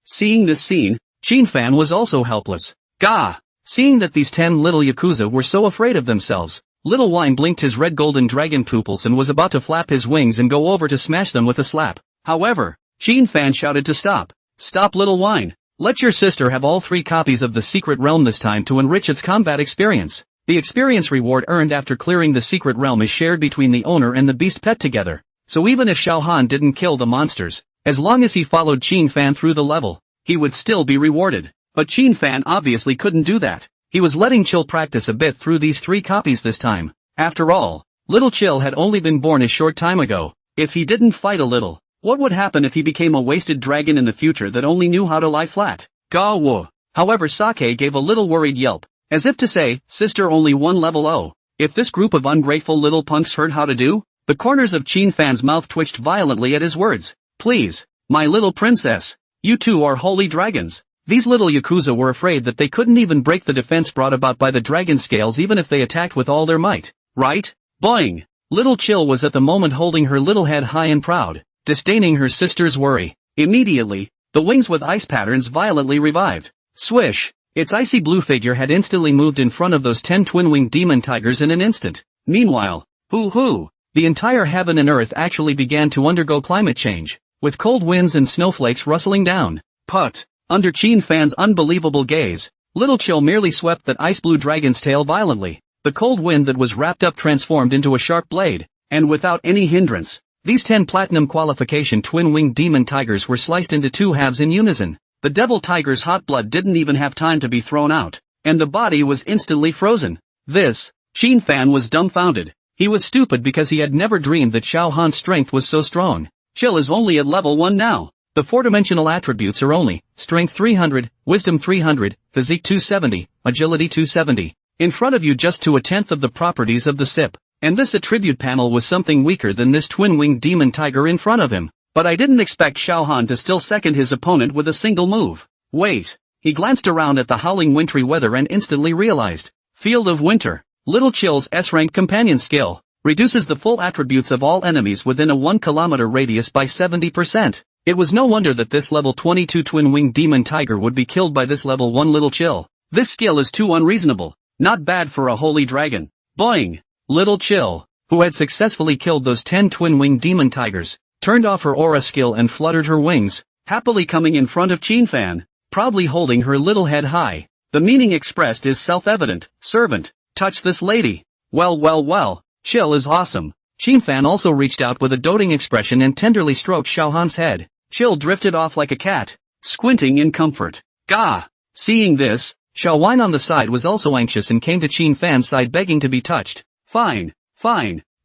Seeing this scene, Chinfan was also helpless. Gah! Seeing that these 10 little yakuza were so afraid of themselves, Little Wine blinked his red golden dragon pupils and was about to flap his wings and go over to smash them with a slap. However, Chinfan shouted to stop. Stop, Little Wine. Let your sister have all 3 copies of the secret realm this time to enrich its combat experience. The experience reward earned after clearing the secret realm is shared between the owner and the beast pet together. So even if Xiao Han didn't kill the monsters, as long as he followed Chinfan through the level, he would still be rewarded. But Chinfan obviously couldn't do that. He was letting Chill practice a bit through these 3 copies this time. After all, Little Chill had only been born a short time ago. If he didn't fight a little, what would happen if he became a wasted dragon in the future that only knew how to lie flat? Gawo. However, Sake gave a little worried yelp, as if to say, sister only 1 level oh. If this group of ungrateful little punks heard how to do? The corners of Chinfan's mouth twitched violently at his words. Please, my little princess. You two are holy dragons. These little yakuza were afraid that they couldn't even break the defense brought about by the dragon scales even if they attacked with all their might. Right? Boing! Little Chill was at the moment holding her little head high and proud, disdaining her sister's worry. Immediately, the wings with ice patterns violently revived. Swish! Its icy blue figure had instantly moved in front of those 10 twin-winged demon tigers in an instant. Meanwhile, hoo-hoo! The entire heaven and earth actually began to undergo climate change, with cold winds and snowflakes rustling down. Put! Under Chinfan's unbelievable gaze, Little Chill merely swept that ice-blue dragon's tail violently. The cold wind that was wrapped up transformed into a sharp blade, and without any hindrance, these 10 platinum qualification twin-winged demon tigers were sliced into 2 halves in unison. The devil tiger's hot blood didn't even have time to be thrown out, and the body was instantly frozen. Chinfan was dumbfounded. He was stupid because he had never dreamed that Xiao Han's strength was so strong. Chill is only at level 1 now. The 4-dimensional attributes are only Strength 300, Wisdom 300, Physique 270, Agility 270. In front of you just to 1/10 of the properties of the SIP. And this attribute panel was something weaker than this twin-winged demon tiger in front of him. But I didn't expect Xiao Han to still second his opponent with a single move. Wait. He glanced around at the howling wintry weather and instantly realized. Field of Winter. Little Chill's S-rank companion skill. Reduces the full attributes of all enemies within a 1 kilometer radius by 70%. It was no wonder that this level 22 twin-winged demon tiger would be killed by this level 1 Little Chill. This skill is too unreasonable. Not bad for a holy dragon. Boing! Little Chill, who had successfully killed those 10 twin-winged demon tigers, turned off her aura skill and fluttered her wings, happily coming in front of Chinfan, proudly holding her little head high. The meaning expressed is self-evident. Servant, touch this lady. Well, Chill is awesome. Fan also reached out with a doting expression and tenderly stroked Xiaohan's head. Chill drifted off like a cat, squinting in comfort. Gah! Seeing this, Xiaowan on the side was also anxious and came to Fan's side begging to be touched. Fine,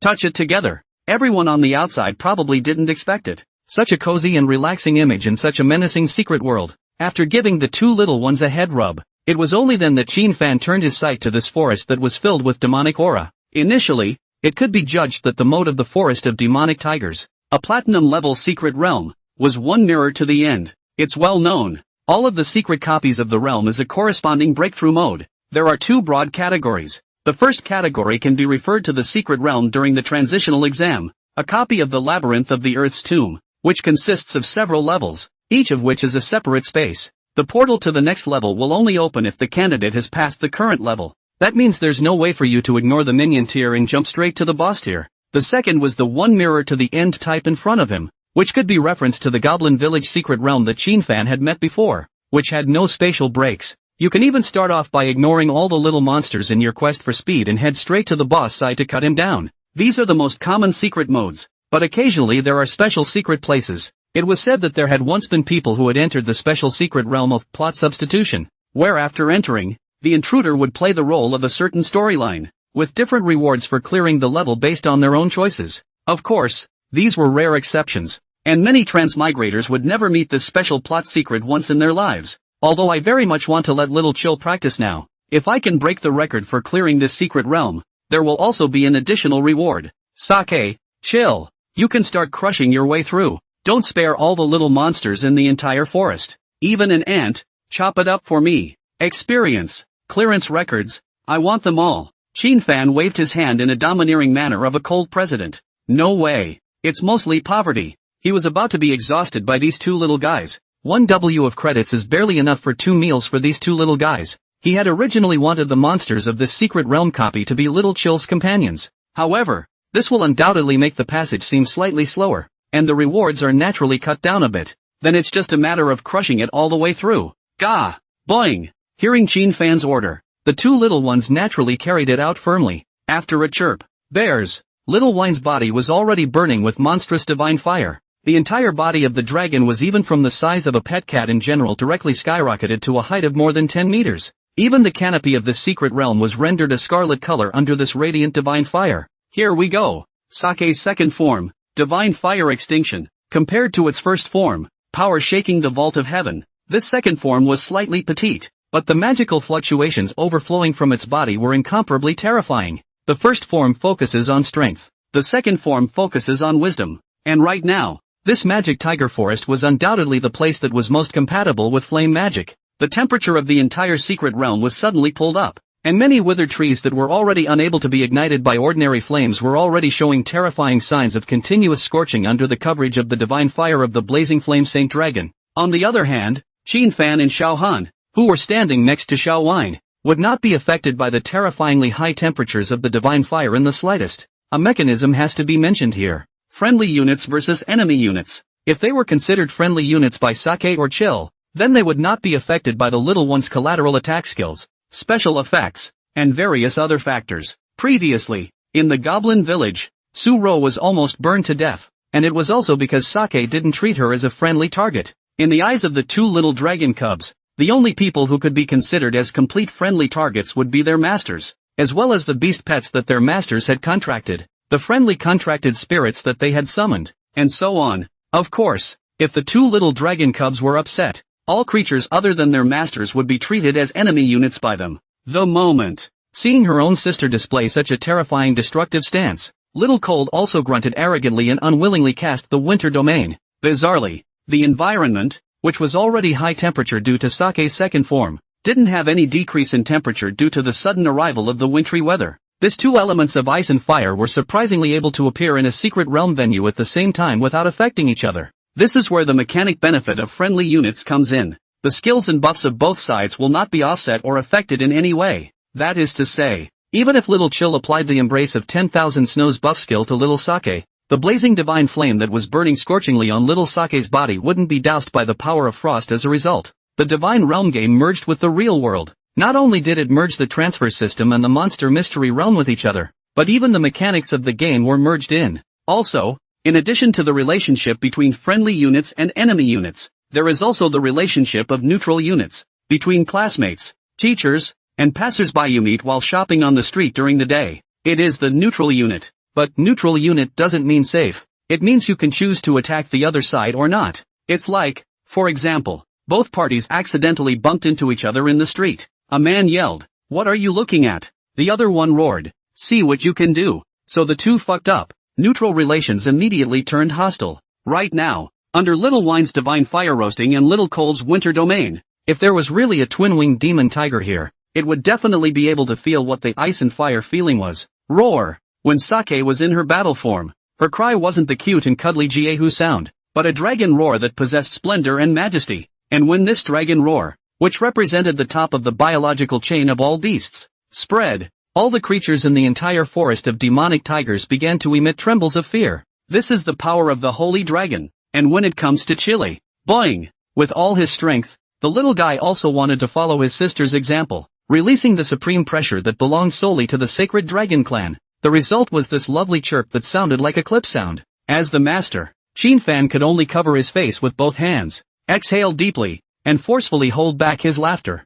touch it together. Everyone on the outside probably didn't expect it. Such a cozy and relaxing image in such a menacing secret world. After giving the two little ones a head rub, it was only then that Fan turned his sight to this forest that was filled with demonic aura. Initially, it could be judged that the mode of the forest of demonic tigers, a platinum-level secret realm, was one mirror to the end. It's well known. All of the secret copies of the realm is a corresponding breakthrough mode. There are two broad categories. The first category can be referred to the secret realm during the transitional exam, a copy of the labyrinth of the Earth's tomb, which consists of several levels, each of which is a separate space. The portal to the next level will only open if the candidate has passed the current level. That means there's no way for you to ignore the minion tier and jump straight to the boss tier. The second was the one mirror to the end type in front of him, which could be referenced to the Goblin Village secret realm that Fan had met before, which had no spatial breaks. You can even start off by ignoring all the little monsters in your quest for speed and head straight to the boss side to cut him down. These are the most common secret modes, but occasionally there are special secret places. It was said that there had once been people who had entered the special secret realm of plot substitution, where after entering, the intruder would play the role of a certain storyline, with different rewards for clearing the level based on their own choices. Of course, these were rare exceptions, and many transmigrators would never meet this special plot secret once in their lives. Although I very much want to let Little Chill practice now. If I can break the record for clearing this secret realm, there will also be an additional reward. Sake, chill. You can start crushing your way through. Don't spare all the little monsters in the entire forest. Even an ant, chop it up for me. Experience, clearance records, I want them all. Fan waved his hand in a domineering manner of a cold president. No way. It's mostly poverty. He was about to be exhausted by these two little guys. 1W of credits is barely enough for 2 meals for these two little guys. He had originally wanted the monsters of this secret realm copy to be Little Chill's companions. However, this will undoubtedly make the passage seem slightly slower, and the rewards are naturally cut down a bit. Then it's just a matter of crushing it all the way through. Gah! Boing! Hearing Fan's order, the two little ones naturally carried it out firmly. After a chirp, Bear's little wine's body was already burning with monstrous divine fire. The entire body of the dragon was, even from the size of a pet cat in general, directly skyrocketed to a height of more than 10 meters. Even the canopy of this secret realm was rendered a scarlet color under this radiant divine fire. Here we go. Sake's second form, divine fire extinction. Compared to its first form, power shaking the vault of heaven, this second form was slightly petite, but the magical fluctuations overflowing from its body were incomparably terrifying. The first form focuses on strength. The second form focuses on wisdom. And right now, this magic tiger forest was undoubtedly the place that was most compatible with flame magic. The temperature of the entire secret realm was suddenly pulled up, and many withered trees that were already unable to be ignited by ordinary flames were already showing terrifying signs of continuous scorching under the coverage of the divine fire of the blazing flame Saint Dragon. On the other hand, Fan and Xiaohan, who were standing next to Xiaowan, would not be affected by the terrifyingly high temperatures of the divine fire in the slightest. A mechanism has to be mentioned here. Friendly units versus enemy units. If they were considered friendly units by Sake or Chill, then they would not be affected by the little one's collateral attack skills, special effects, and various other factors. Previously, in the Goblin Village, Suro was almost burned to death, and it was also because Sake didn't treat her as a friendly target. In the eyes of the two little dragon cubs, the only people who could be considered as complete friendly targets would be their masters, as well as the beast pets that their masters had contracted, the friendly contracted spirits that they had summoned, and so on. Of course, if the two little dragon cubs were upset, all creatures other than their masters would be treated as enemy units by them. The moment, seeing her own sister display such a terrifying destructive stance, Little Cold also grunted arrogantly and unwillingly cast the winter domain. Bizarrely, the environment, which was already high temperature due to Sake's second form, didn't have any decrease in temperature due to the sudden arrival of the wintry weather. These two elements of ice and fire were surprisingly able to appear in a secret realm venue at the same time without affecting each other. This is where the mechanic benefit of friendly units comes in. The skills and buffs of both sides will not be offset or affected in any way. That is to say, even if Little Chill applied the Embrace of 10,000 Snows buff skill to Little Sake, the blazing divine flame that was burning scorchingly on Little Sake's body wouldn't be doused by the power of frost as a result. The divine realm game merged with the real world. Not only did it merge the transfer system and the monster mystery realm with each other, but even the mechanics of the game were merged in. Also, in addition to the relationship between friendly units and enemy units, there is also the relationship of neutral units, between classmates, teachers, and passers-by you meet while shopping on the street during the day. It is the neutral unit. But neutral unit doesn't mean safe. It means you can choose to attack the other side or not. It's like, for example, both parties accidentally bumped into each other in the street. A man yelled, "What are you looking at?" The other one roared, "See what you can do." So the two fucked up. Neutral relations immediately turned hostile. Right now, under Little Wine's Divine Fire Roasting and Little Cold's Winter Domain, if there was really a twin-winged demon tiger here, it would definitely be able to feel what the ice and fire feeling was. Roar! When Sake was in her battle form, her cry wasn't the cute and cuddly Jiehu sound, but a dragon roar that possessed splendor and majesty. And when this dragon roar, which represented the top of the biological chain of all beasts, spread, all the creatures in the entire forest of demonic tigers began to emit trembles of fear. This is the power of the holy dragon. And when it comes to Chile, boing! With all his strength, the little guy also wanted to follow his sister's example, releasing the supreme pressure that belonged solely to the sacred dragon clan. The result was this lovely chirp that sounded like a clip sound. As the master, Shinfan could only cover his face with both hands, exhale deeply, and forcefully hold back his laughter.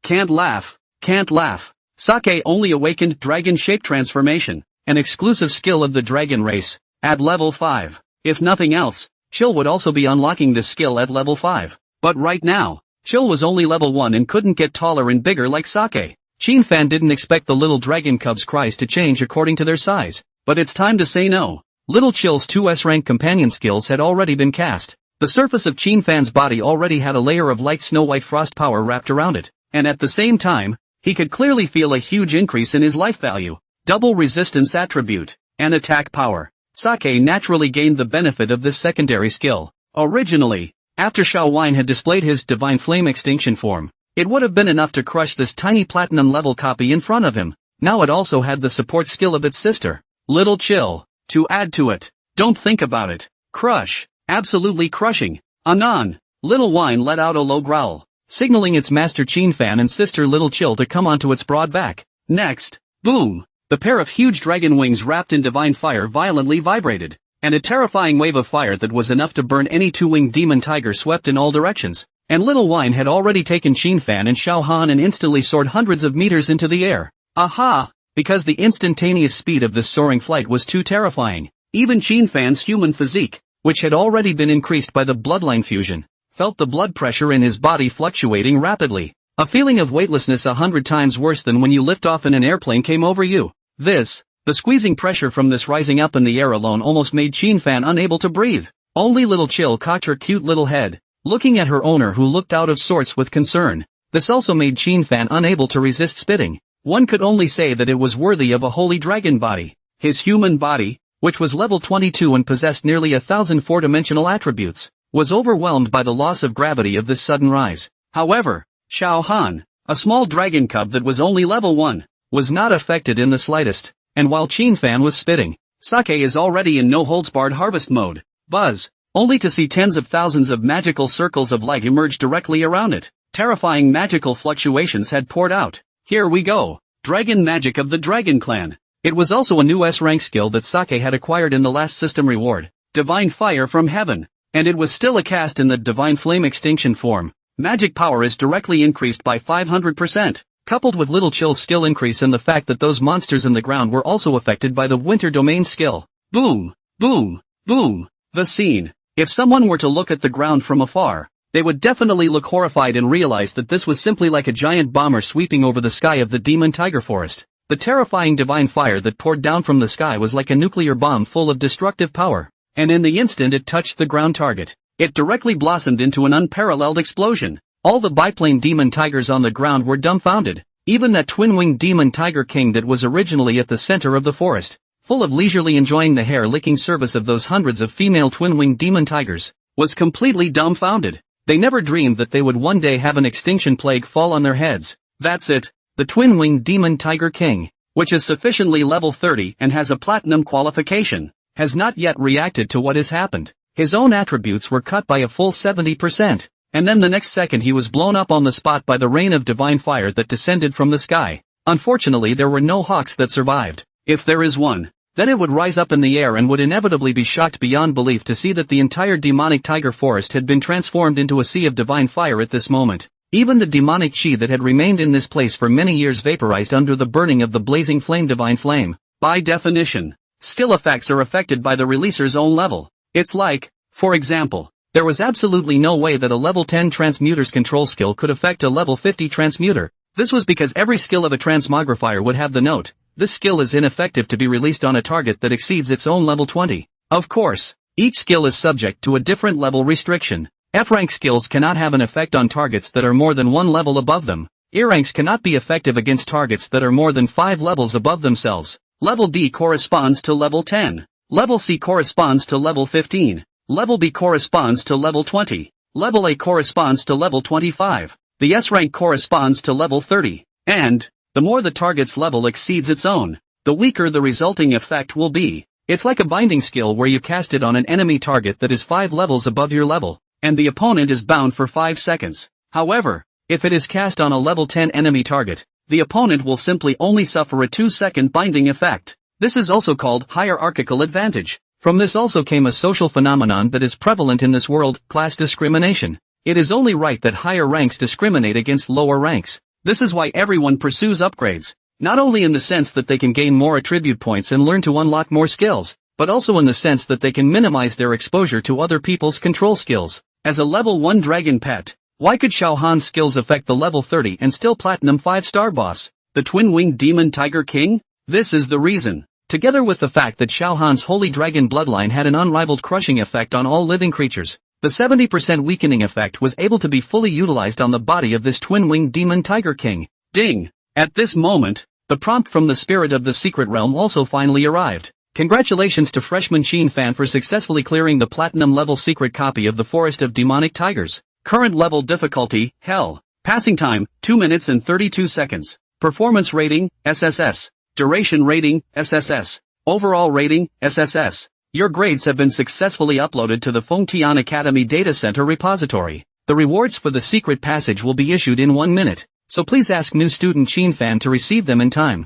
Can't laugh, can't laugh. Sake only awakened Dragon Shape Transformation, an exclusive skill of the dragon race, at level 5. If nothing else, Chill would also be unlocking this skill at level 5. But right now, Chill was only level 1 and couldn't get taller and bigger like Sake. Shinfan didn't expect the little dragon cub's cries to change according to their size, but it's time to say no. Little Chill's 2S rank companion skills had already been cast. The surface of Shinfan's body already had a layer of light snow-white frost power wrapped around it, and at the same time, he could clearly feel a huge increase in his life value, double resistance attribute, and attack power. Sake naturally gained the benefit of this secondary skill. Originally, after Xiaowine had displayed his Divine Flame Extinction form, it would have been enough to crush this tiny platinum-level copy in front of him. Now it also had the support skill of its sister, Little Chill, to add to it. Don't think about it. Crush. Absolutely crushing. Anon. Little Wine let out a low growl, signaling its master Shinfan and sister Little Chill to come onto its broad back. Next, boom! The pair of huge dragon wings wrapped in divine fire violently vibrated, and a terrifying wave of fire that was enough to burn any two-winged demon tiger swept in all directions. And Little Wine had already taken Shinfan and Xiaohan and instantly soared hundreds of meters into the air. Aha! Because the instantaneous speed of this soaring flight was too terrifying. Even Shinfan's human physique, which had already been increased by the bloodline fusion, felt the blood pressure in his body fluctuating rapidly. A feeling of weightlessness 100 times worse than when you lift off in an airplane came over you. The squeezing pressure from this rising up in the air alone almost made Shinfan unable to breathe. Only Little Chill cocked her cute little head, looking at her owner who looked out of sorts with concern. This also made Shinfan unable to resist spitting. One could only say that it was worthy of a holy dragon body. His human body, which was level 22 and possessed nearly 1,000 four-dimensional attributes, was overwhelmed by the loss of gravity of this sudden rise. However, Xiaohan, a small dragon cub that was only level 1, was not affected in the slightest, and while Shinfan was spitting, Sake is already in no-holds-barred harvest mode. Buzz! Only to see tens of thousands of magical circles of light emerge directly around it. Terrifying magical fluctuations had poured out. Here we go. Dragon magic of the Dragon Clan. It was also a new S-rank skill that Sake had acquired in the last system reward, Divine Fire from Heaven, and it was still a cast in the Divine Flame Extinction form. Magic power is directly increased by 500%, coupled with Little Chill's skill increase and the fact that those monsters in the ground were also affected by the Winter Domain skill. Boom! Boom! Boom! The scene. If someone were to look at the ground from afar, they would definitely look horrified and realize that this was simply like a giant bomber sweeping over the sky of the Demon Tiger Forest. The terrifying divine fire that poured down from the sky was like a nuclear bomb full of destructive power, and in the instant it touched the ground target, it directly blossomed into an unparalleled explosion. All the biplane demon tigers on the ground were dumbfounded. Even that twin-winged demon tiger king that was originally at the center of the forest, full of leisurely enjoying the hair-licking service of those hundreds of female twin-winged demon tigers, was completely dumbfounded. They never dreamed that they would one day have an extinction plague fall on their heads. That's it. The twin-winged demon tiger king, which is sufficiently level 30 and has a platinum qualification, has not yet reacted to what has happened. His own attributes were cut by a full 70%, and then the next second he was blown up on the spot by the rain of divine fire that descended from the sky. Unfortunately there were no hawks that survived. If there is one, then it would rise up in the air and would inevitably be shocked beyond belief to see that the entire demonic tiger forest had been transformed into a sea of divine fire at this moment. Even the demonic chi that had remained in this place for many years vaporized under the burning of the blazing flame. Divine flame. By definition, skill effects are affected by the releaser's own level. It's like, for example, there was absolutely no way that a level 10 transmuter's control skill could affect a level 50 transmuter. This was because every skill of a transmogrifier would have the note, this skill is ineffective to be released on a target that exceeds its own level 20. Of course, each skill is subject to a different level restriction. F-rank skills cannot have an effect on targets that are more than one level above them. E-ranks cannot be effective against targets that are more than 5 levels above themselves. Level D corresponds to level 10. Level C corresponds to level 15. Level B corresponds to level 20. Level A corresponds to level 25. The S rank corresponds to level 30. And, the more the target's level exceeds its own, the weaker the resulting effect will be. It's like a binding skill where you cast it on an enemy target that is 5 levels above your level, and the opponent is bound for 5 seconds. However, if it is cast on a level 10 enemy target, the opponent will simply only suffer a 2-second binding effect. This is also called hierarchical advantage. From this also came a social phenomenon that is prevalent in this world, class discrimination. It is only right that higher ranks discriminate against lower ranks. This is why everyone pursues upgrades. Not only in the sense that they can gain more attribute points and learn to unlock more skills, but also in the sense that they can minimize their exposure to other people's control skills. As a level 1 dragon pet, why could Xiao Han's skills affect the level 30 and still platinum 5-star boss, the twin-winged demon tiger king? This is the reason. Together with the fact that Xiao Han's holy dragon bloodline had an unrivaled crushing effect on all living creatures, the 70% weakening effect was able to be fully utilized on the body of this twin-winged demon tiger king. Ding! At this moment, the prompt from the spirit of the secret realm also finally arrived. Congratulations to freshman Sheen Fan for successfully clearing the platinum level secret copy of the Forest of Demonic Tigers. Current level difficulty, Hell. Passing time, 2 minutes and 32 seconds. Performance rating, SSS. Duration rating, SSS. Overall rating, SSS. Your grades have been successfully uploaded to the Fengtian Academy Data Center repository. The rewards for the secret passage will be issued in 1 minute, so please ask new student Sheen Fan to receive them in time.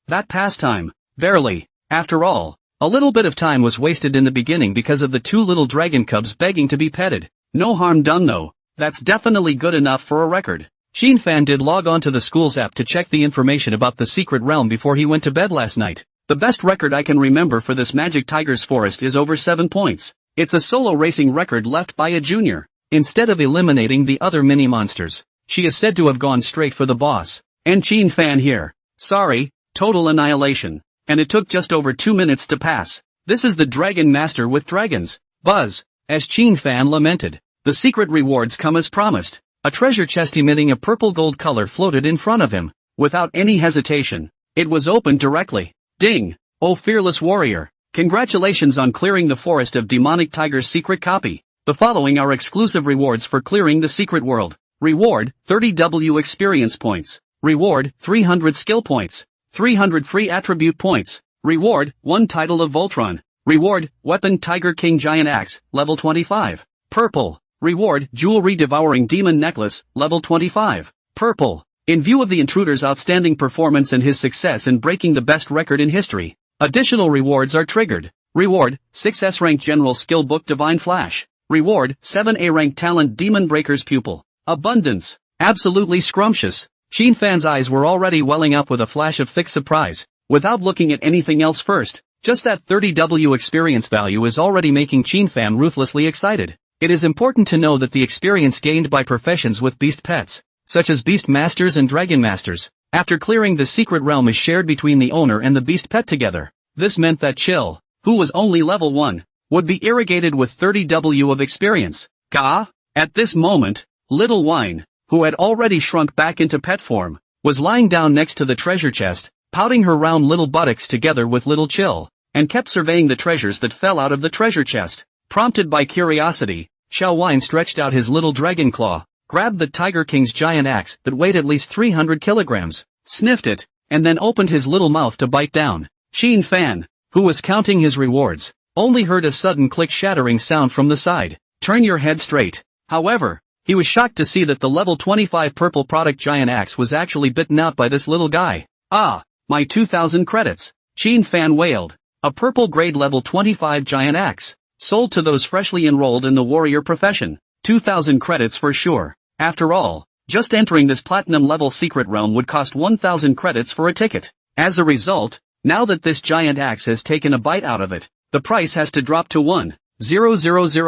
That pastime. Barely. After all, a little bit of time was wasted in the beginning because of the 2 little dragon cubs begging to be petted. No harm done though. That's definitely good enough for a record. Sheen Fan did log on to the school's app to check the information about the secret realm before he went to bed last night. The best record I can remember for this Magic Tigers Forest is over 7 points. It's a solo racing record left by a junior. Instead of eliminating the other mini-monsters, she is said to have gone straight for the boss. And Sheen Fan here. Sorry, total annihilation. And it took just over 2 minutes to pass. This is the Dragon Master with dragons. Buzz. As Sheen Fan lamented. The secret rewards come as promised. A treasure chest emitting a purple gold color floated in front of him. Without any hesitation, it was opened directly. Ding! Oh fearless warrior. Congratulations on clearing the Forest of Demonic Tigers secret copy. The following are exclusive rewards for clearing the secret world. Reward, 30 W experience points. Reward, 300 skill points. 300 free attribute points. Reward, 1 title of Voltron. Reward, Weapon Tiger King Giant Axe, level 25. Purple. Reward, Jewelry Devouring Demon Necklace, level 25. Purple. In view of the intruder's outstanding performance and his success in breaking the best record in history, additional rewards are triggered. Reward, 6 S-rank General Skill Book Divine Flash. Reward, 7 A-rank Talent Demon Breaker's Pupil. Abundance. Absolutely scrumptious. Sheen Fan's eyes were already welling up with a flash of thick surprise. Without looking at anything else first, just that 30 W experience value is already making Sheen Fan ruthlessly excited. It is important to know that the experience gained by professions with beast pets, such as beast masters and dragon masters, after clearing the secret realm is shared between the owner and the beast pet together. This meant that Chill, who was only level 1, would be irrigated with 30 W of experience. Gah! At this moment, Little Wine, who had already shrunk back into pet form, was lying down next to the treasure chest, pouting her round little buttocks together with Little Chill, and kept surveying the treasures that fell out of the treasure chest. Prompted by curiosity, Xiao Wine stretched out his little dragon claw, grabbed the Tiger King's giant axe that weighed at least 300 kilograms, sniffed it, and then opened his little mouth to bite down. Sheen Fan, who was counting his rewards, only heard a sudden click-shattering sound from the side. Turn your head straight. However, he was shocked to see that the level 25 purple product giant axe was actually bitten out by this little guy. Ah, my 2,000 credits. Qin Fan wailed. A purple grade level 25 giant axe. Sold to those freshly enrolled in the warrior profession. 2,000 credits for sure. After all, just entering this platinum level secret realm would cost 1,000 credits for a ticket. As a result, now that this giant axe has taken a bite out of it, the price has to drop to 1,000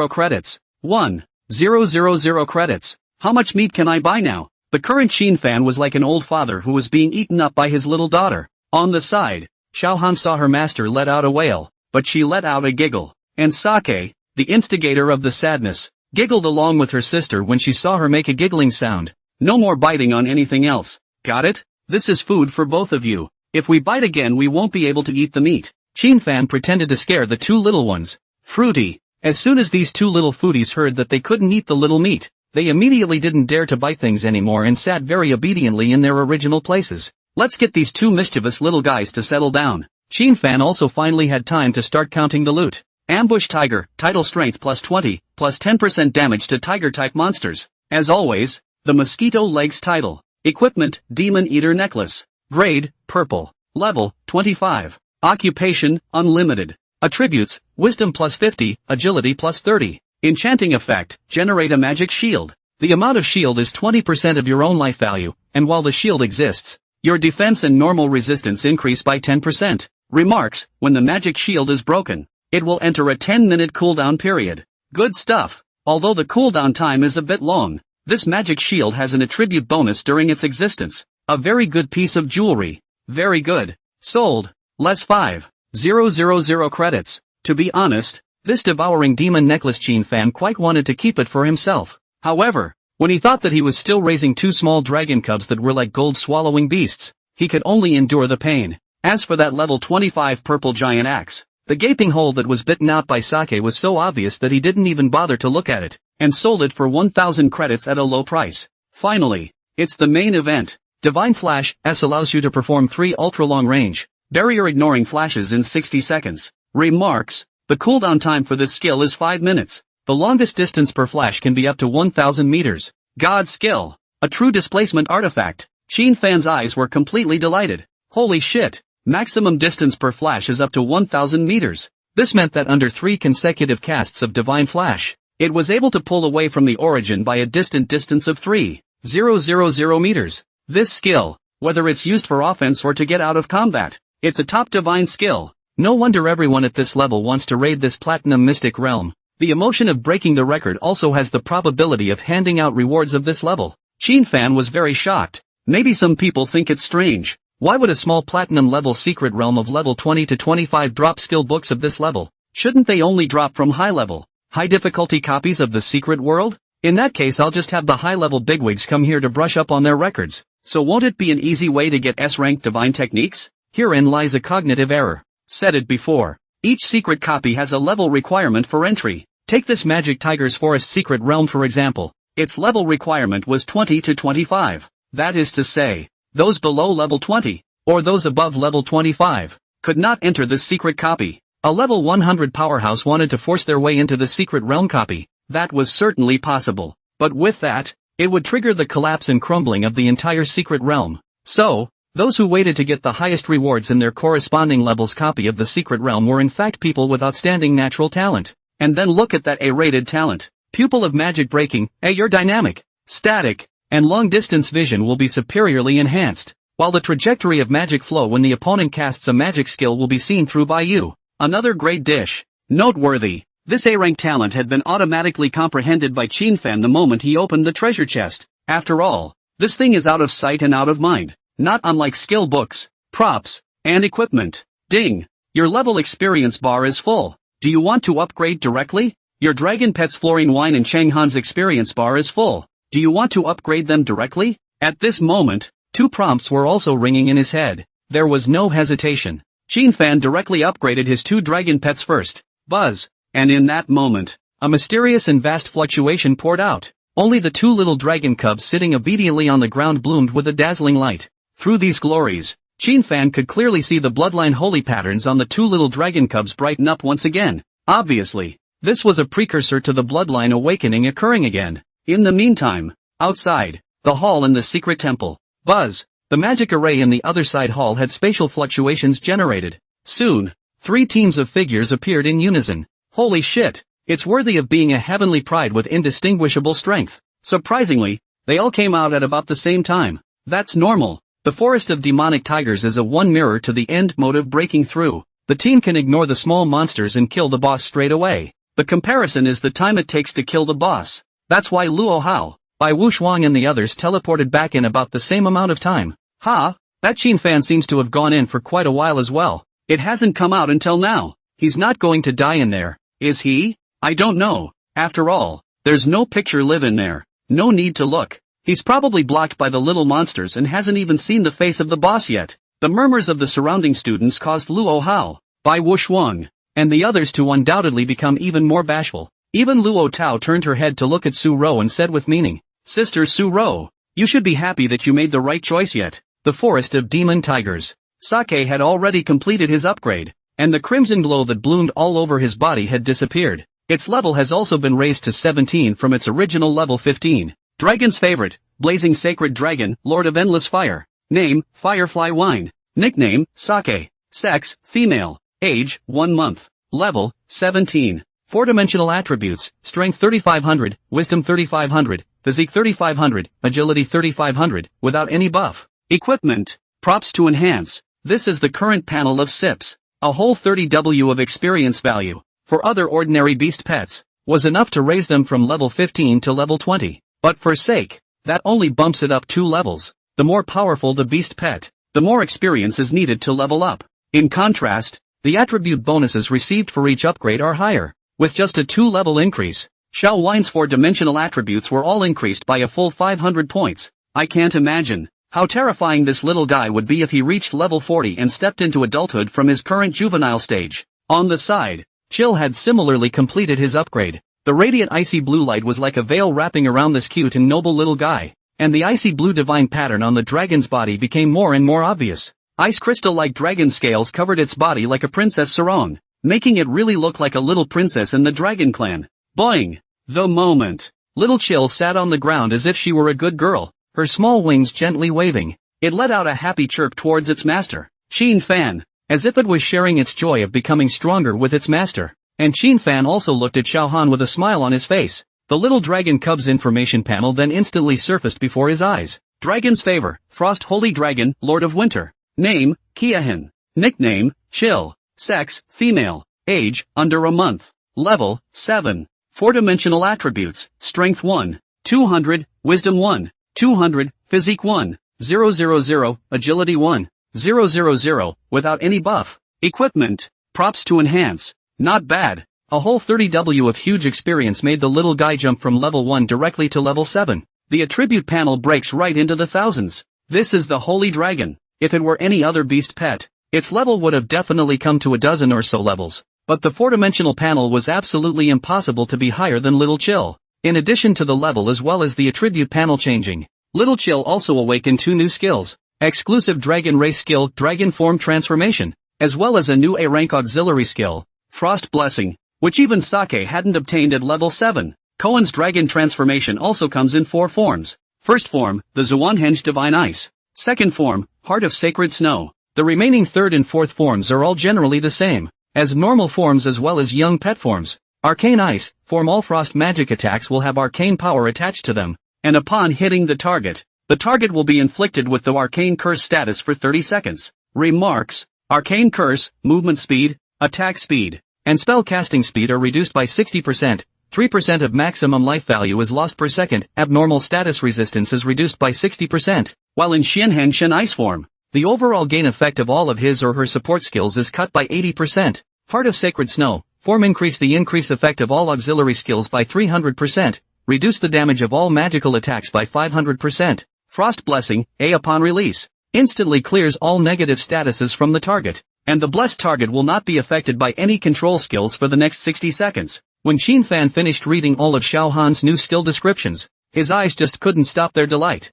credits. 1,000 credits. How much meat can I buy now? The current Qin Fan was like an old father who was being eaten up by his little daughter. On the side, Xiaohan saw her master let out a wail, but she let out a giggle. And Sake, the instigator of the sadness, giggled along with her sister when she saw her make a giggling sound. No more biting on anything else. Got it? This is food for both of you. If we bite again we won't be able to eat the meat. Qin Fan pretended to scare the two little ones. Fruity. As soon as these two little foodies heard that they couldn't eat the little meat, they immediately didn't dare to bite things anymore and sat very obediently in their original places. Let's get these two mischievous little guys to settle down. Qin Fan also finally had time to start counting the loot. Ambush Tiger, title strength plus 20, plus 10% damage to tiger type monsters. As always, the mosquito legs title. Equipment, Demon Eater necklace. Grade, purple. Level, 25. Occupation, unlimited. Attributes, wisdom plus 50, agility plus 30. Enchanting effect, generate a magic shield. The amount of shield is 20% of your own life value, and while the shield exists, your defense and normal resistance increase by 10%. Remarks, when the magic shield is broken, it will enter a 10-minute cooldown period. Good stuff. Although the cooldown time is a bit long, this magic shield has an attribute bonus during its existence. A very good piece of jewelry. Very good. Sold. Less 5,000 credits. To be honest, this devouring demon necklace Qin Fan quite wanted to keep it for himself. However, when he thought that he was still raising two small dragon cubs that were like gold-swallowing beasts, he could only endure the pain. As for that level 25 purple giant axe, the gaping hole that was bitten out by Sake was so obvious that he didn't even bother to look at it, and sold it for 1,000 credits at a low price. Finally, it's the main event. Divine Flash S allows you to perform 3 ultra-long range, barrier-ignoring flashes in 60 seconds. Remarks, the cooldown time for this skill is 5 minutes. The longest distance per flash can be up to 1,000 meters. God skill. A true displacement artifact. Qin Fan's eyes were completely delighted. Holy shit. Maximum distance per flash is up to 1,000 meters. This meant that under 3 consecutive casts of Divine Flash, it was able to pull away from the origin by a distant distance of 3,000 meters. This skill, whether it's used for offense or to get out of combat, it's a top divine skill. No wonder everyone at this level wants to raid this platinum mystic realm. The emotion of breaking the record also has the probability of handing out rewards of this level. Qin Fan was very shocked. Maybe some people think it's strange. Why would a small platinum level secret realm of level 20 to 25 drop skill books of this level? Shouldn't they only drop from high level, high difficulty copies of the secret world? In that case I'll just have the high level bigwigs come here to brush up on their records. So won't it be an easy way to get S-rank divine techniques? Herein lies a cognitive error. Said it before. Each secret copy has a level requirement for entry. Take this Magic Tiger's Forest secret realm for example. Its level requirement was 20 to 25. That is to say, those below level 20, or those above level 25, could not enter this secret copy. A level 100 powerhouse wanted to force their way into the secret realm copy. That was certainly possible. But with that, it would trigger the collapse and crumbling of the entire secret realm. So, those who waited to get the highest rewards in their corresponding levels copy of the secret realm were in fact people with outstanding natural talent. And then look at that A-rated talent. Pupil of magic breaking, your dynamic, static, and long-distance vision will be superiorly enhanced, while the trajectory of magic flow when the opponent casts a magic skill will be seen through by you. Another great dish. Noteworthy. This A-rank talent had been automatically comprehended by Qin Fan the moment he opened the treasure chest. After all, this thing is out of sight and out of mind. Not unlike skill books, props, and equipment. Ding. Your level experience bar is full. Do you want to upgrade directly? Your Dragon Pet's Florine Wine and Changhan's experience bar is full. Do you want to upgrade them directly? At this moment, 2 prompts were also ringing in his head. There was no hesitation. Qin Fan directly upgraded his 2 Dragon Pets first. Buzz. And in that moment, a mysterious and vast fluctuation poured out. Only the 2 little dragon cubs sitting obediently on the ground bloomed with a dazzling light. Through these glories, Qin Fan could clearly see the bloodline holy patterns on the 2 little dragon cubs brighten up once again. Obviously, this was a precursor to the bloodline awakening occurring again. In the meantime, outside, the hall in the secret temple, Buzz, the magic array in the other side hall had spatial fluctuations generated. Soon, 3 teams of figures appeared in unison. Holy shit! It's worthy of being a heavenly pride with indistinguishable strength. Surprisingly, they all came out at about the same time. That's normal. The forest of demonic tigers is a one mirror to the end motive breaking through. The team can ignore the small monsters and kill the boss straight away. The comparison is the time it takes to kill the boss. That's why Luo Hao, Bai Wuxuang and the others teleported back in about the same amount of time. That Qin fan seems to have gone in for quite a while as well. It hasn't come out until now. He's not going to die in there, is he? I don't know. After all, there's no picture live in there. No need to look. He's probably blocked by the little monsters and hasn't even seen the face of the boss yet. The murmurs of the surrounding students caused Luo Hao, Bai Wuxuang, and the others to undoubtedly become even more bashful. Even Luo Tao turned her head to look at Su Ro and said with meaning, "Sister Su Ro, you should be happy that you made the right choice yet." The forest of demon tigers. Sake had already completed his upgrade, and the crimson glow that bloomed all over his body had disappeared. Its level has also been raised to 17 from its original level 15. Dragon's favorite, blazing sacred dragon, lord of endless fire. Name, Firefly Wine. Nickname, Sake. Sex, female. Age, 1 month. Level, 17. 4-dimensional attributes, strength 3500, wisdom 3500, physique 3500, agility 3500, without any buff. Equipment, props to enhance. This is the current panel of SIPs. A whole 30W of experience value, for other ordinary beast pets, was enough to raise them from level 15 to level 20. But for Sake, that only bumps it up 2 levels. The more powerful the beast pet, the more experience is needed to level up. In contrast, the attribute bonuses received for each upgrade are higher. With just a 2-level increase, Xiao Wine's 4-dimensional attributes were all increased by a full 500 points. I can't imagine how terrifying this little guy would be if he reached level 40 and stepped into adulthood from his current juvenile stage. On the side, Chill had similarly completed his upgrade. The radiant icy blue light was like a veil wrapping around this cute and noble little guy, and the icy blue divine pattern on the dragon's body became more and more obvious. Ice crystal-like dragon scales covered its body like a princess sarong, making it really look like a little princess in the dragon clan. Boing! The moment little Chill sat on the ground as if she were a good girl, her small wings gently waving, it let out a happy chirp towards its master, Qin Fan, as if it was sharing its joy of becoming stronger with its master. And Qin Fan also looked at Xiao Han with a smile on his face. The little dragon cub's information panel then instantly surfaced before his eyes. Dragon's favor, Frost Holy Dragon, Lord of Winter. Name, Kiahin. Nickname, Chill. Sex, female. Age, under a month. Level, 7. 4-dimensional attributes, Strength 1, 200, Wisdom 1, 200, Physique 1, 000, Agility 1, 000, without any buff. Equipment, props to enhance. Not bad. A whole 30W of huge experience made the little guy jump from level 1 directly to level 7. The attribute panel breaks right into the thousands. This is the Holy Dragon. If it were any other beast pet, its level would have definitely come to a dozen or so levels. But the 4-dimensional panel was absolutely impossible to be higher than Little Chill. In addition to the level as well as the attribute panel changing, Little Chill also awakened 2 new skills. Exclusive Dragon Race skill, Dragon Form Transformation, as well as a new A-rank auxiliary skill, Frost Blessing, which even Sake hadn't obtained at level 7. Koan's Dragon Transformation also comes in 4 forms. First form, the Zuanhenge Divine Ice. Second form, Heart of Sacred Snow. The remaining third and fourth forms are all generally the same, as normal forms as well as young pet forms. Arcane Ice, form all frost magic attacks will have arcane power attached to them, and upon hitting the target will be inflicted with the Arcane Curse status for 30 seconds. Remarks, Arcane Curse, movement speed, attack speed, and spell casting speed are reduced by 60%, 3% of maximum life value is lost per second, abnormal status resistance is reduced by 60%, while in Xianheng Shen Ice form, the overall gain effect of all of his or her support skills is cut by 80%. Heart of Sacred Snow, form increase the increase effect of all auxiliary skills by 300%, reduce the damage of all magical attacks by 500%. Frost Blessing, upon release, instantly clears all negative statuses from the target, and the blessed target will not be affected by any control skills for the next 60 seconds. When Qin Fan finished reading all of Xiao Han's new skill descriptions, his eyes just couldn't stop their delight.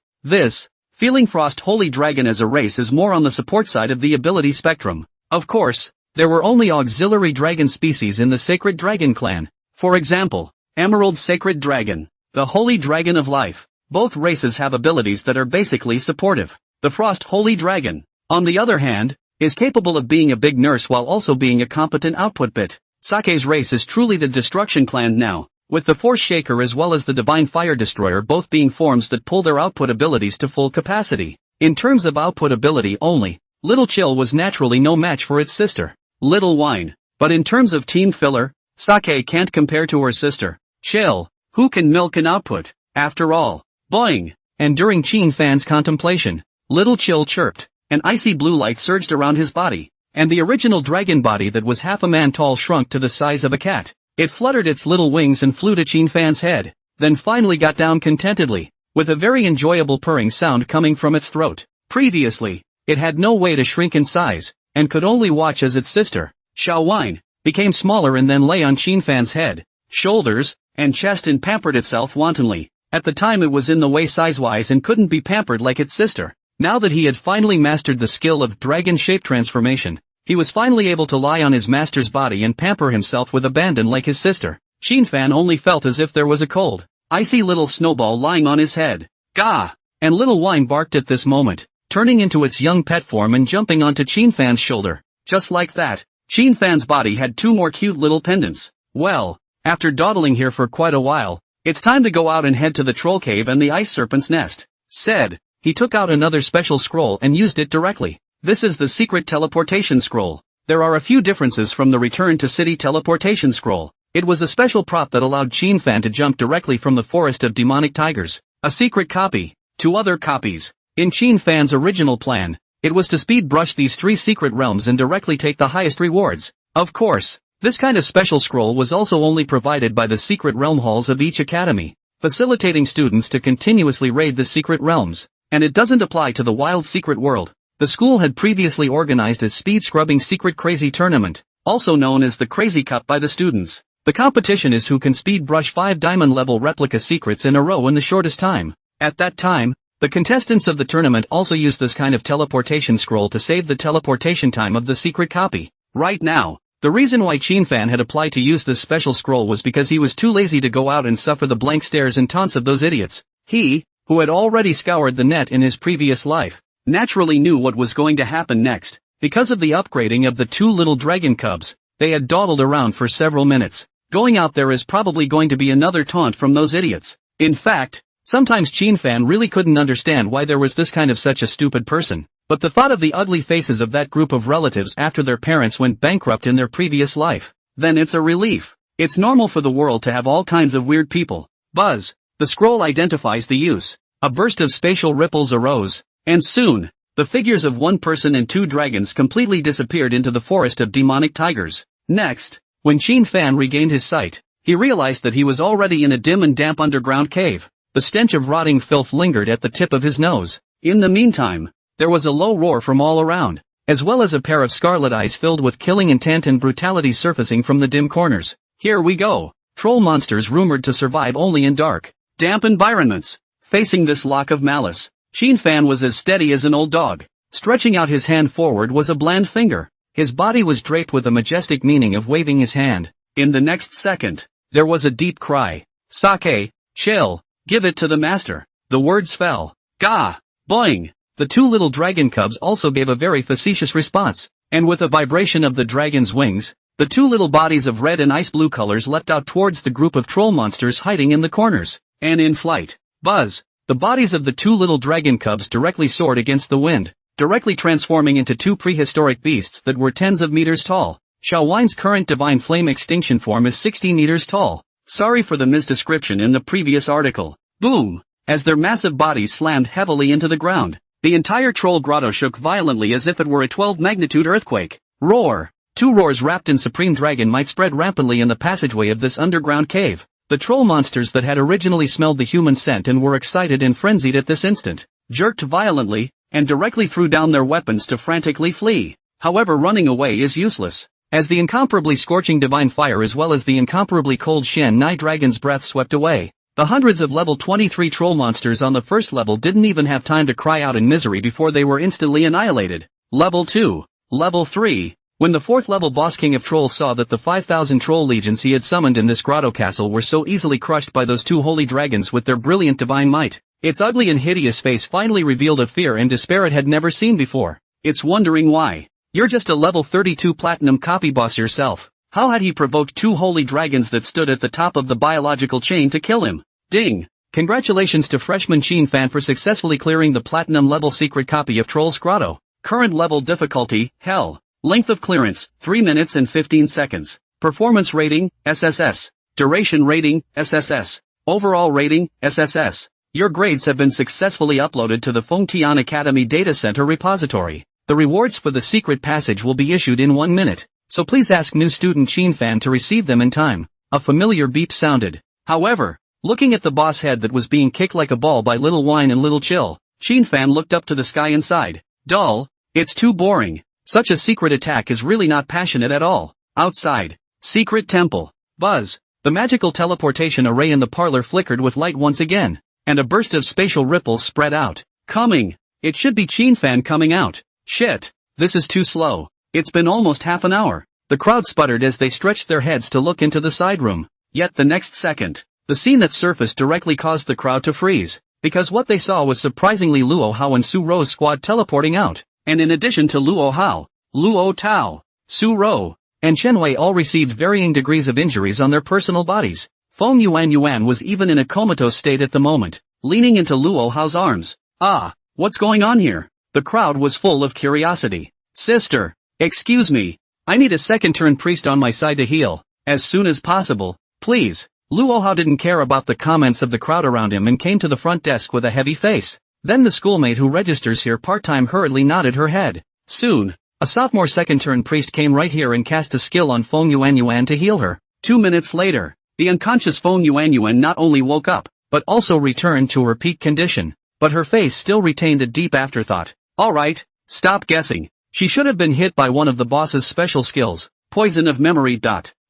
Feeling Frost Holy Dragon as a race is more on the support side of the ability spectrum. Of course, there were only auxiliary dragon species in the Sacred Dragon clan. For example, Emerald Sacred Dragon, the Holy Dragon of Life. Both races have abilities that are basically supportive. The Frost Holy Dragon, on the other hand, is capable of being a big nurse while also being a competent output bit. Sake's race is truly the destruction clan now, with the Force Shaker as well as the Divine Fire Destroyer both being forms that pull their output abilities to full capacity. In terms of output ability only, Little Chill was naturally no match for its sister, Little Wine. But in terms of team filler, Sake can't compare to her sister, Chill, who can milk an output, after all. Boing! And during Chin Fan's contemplation, Little Chill chirped. An icy blue light surged around his body, and the original dragon body that was half a man tall shrunk to the size of a cat. It fluttered its little wings and flew to Chin Fan's head, then finally got down contentedly, with a very enjoyable purring sound coming from its throat. Previously, it had no way to shrink in size, and could only watch as its sister, Xiao Wine, became smaller and then lay on Chin Fan's head, shoulders, and chest and pampered itself wantonly. At the time it was in the way size-wise and couldn't be pampered like its sister. Now that he had finally mastered the skill of dragon shape transformation, he was finally able to lie on his master's body and pamper himself with abandon like his sister. Chin Fan only felt as if there was a cold, icy little snowball lying on his head. Gah! And Little Wine barked at this moment, turning into its young pet form and jumping onto Chin Fan's shoulder. Just like that, Chin Fan's body had two more cute little pendants. Well, after dawdling here for quite a while, it's time to go out and head to the troll cave and the ice serpent's nest. Said. He took out another special scroll and used it directly. This is the secret teleportation scroll. There are a few differences from the return to city teleportation scroll. It was a special prop that allowed Chin Fan to jump directly from the forest of demonic tigers. A secret copy. Two other copies. In Chin Fan's original plan, it was to speed brush these three secret realms and directly take the highest rewards. Of course, this kind of special scroll was also only provided by the secret realm halls of each academy, facilitating students to continuously raid the secret realms. And it doesn't apply to the wild secret world. The school had previously organized a speed-scrubbing secret crazy tournament, also known as the Crazy Cup by the students. The competition is who can speed brush 5 diamond-level replica secrets in a row in the shortest time. At that time, the contestants of the tournament also used this kind of teleportation scroll to save the teleportation time of the secret copy. Right now, the reason why Chin Fan had applied to use this special scroll was because he was too lazy to go out and suffer the blank stares and taunts of those idiots. He, who had already scoured the net in his previous life, naturally knew what was going to happen next. Because of the upgrading of the two little dragon cubs, they had dawdled around for several minutes. Going out there is probably going to be another taunt from those idiots. In fact, sometimes Chin Fan really couldn't understand why there was this kind of such a stupid person. But the thought of the ugly faces of that group of relatives after their parents went bankrupt in their previous life, then it's a relief. It's normal for the world to have all kinds of weird people. Buzz. The scroll identifies the use. A burst of spatial ripples arose, and soon, the figures of one person and two dragons completely disappeared into the forest of demonic tigers. Next, when Chin Fan regained his sight, he realized that he was already in a dim and damp underground cave. The stench of rotting filth lingered at the tip of his nose. In the meantime, there was a low roar from all around, as well as a pair of scarlet eyes filled with killing intent and brutality surfacing from the dim corners. Here we go. Troll monsters rumored to survive only in dark, damp environments. Facing this lock of malice, Chin Fan was as steady as an old dog. Stretching out his hand forward was a bland finger. His body was draped with a majestic meaning of waving his hand. In the next second, there was a deep cry. Sake, chill, give it to the master. The words fell. Gah! Boing! The two little dragon cubs also gave a very facetious response, and with a vibration of the dragon's wings, the two little bodies of red and ice blue colors leapt out towards the group of troll monsters hiding in the corners, and in flight. Buzz! The bodies of the two little dragon cubs directly soared against the wind, directly transforming into two prehistoric beasts that were tens of meters tall. Xiao Wine's current divine flame extinction form is 60 meters tall. Sorry for the misdescription in the previous article. Boom! As their massive bodies slammed heavily into the ground, the entire troll grotto shook violently as if it were a 12-magnitude earthquake. Roar! Two roars wrapped in supreme dragon might spread rampantly in the passageway of this underground cave. The troll monsters that had originally smelled the human scent and were excited and frenzied at this instant, jerked violently, and directly threw down their weapons to frantically flee. However, running away is useless, as the incomparably scorching divine fire as well as the incomparably cold Shen Nai dragon's breath swept away. The hundreds of level 23 troll monsters on the first level didn't even have time to cry out in misery before they were instantly annihilated. Level 2. Level 3. When the 4th level boss king of trolls saw that the 5,000 troll legions he had summoned in this grotto castle were so easily crushed by those two holy dragons with their brilliant divine might, its ugly and hideous face finally revealed a fear and despair it had never seen before. It's wondering why. You're just a level 32 platinum copy boss yourself. How had he provoked two holy dragons that stood at the top of the biological chain to kill him? Ding! Congratulations to freshman Sheen Fan for successfully clearing the platinum level secret copy of Troll's Grotto. Current level difficulty, Hell. Length of clearance, 3 minutes and 15 seconds. Performance rating, SSS. Duration rating, SSS. Overall rating, SSS. Your grades have been successfully uploaded to the Fengtian Academy Data Center repository. The rewards for the secret passage will be issued in 1 minute, so please ask new student Sheen Fan to receive them in time. A familiar beep sounded. However, looking at the boss head that was being kicked like a ball by Little Wine and Little Chill, Sheen Fan looked up to the sky and sighed. Dull. It's too boring. Such a secret attack is really not passionate at all. Outside. Secret Temple. Buzz. The magical teleportation array in the parlor flickered with light once again, and a burst of spatial ripples spread out. Coming. It should be Sheen Fan coming out. Shit. This is too slow. It's been almost half an hour. The crowd sputtered as they stretched their heads to look into the side room. Yet the next second, the scene that surfaced directly caused the crowd to freeze, because what they saw was surprisingly Luo Hao and Su Ro's squad teleporting out. And in addition to Luo Hao, Luo Tao, Su Ro, and Chen Wei all received varying degrees of injuries on their personal bodies. Feng Yuan was even in a comatose state at the moment, leaning into Luo Hao's arms. Ah, what's going on here? The crowd was full of curiosity. Sister, excuse me. I need a second turn priest on my side to heal, as soon as possible, please. Luo Hao didn't care about the comments of the crowd around him and came to the front desk with a heavy face. Then the schoolmate who registers here part-time hurriedly nodded her head. Soon, a sophomore second-turn priest came right here and cast a skill on Feng Yuan to heal her. 2 minutes later, the unconscious Feng Yuan not only woke up, but also returned to her peak condition. But her face still retained a deep afterthought. Alright, stop guessing. She should have been hit by one of the boss's special skills, Poison of Memory.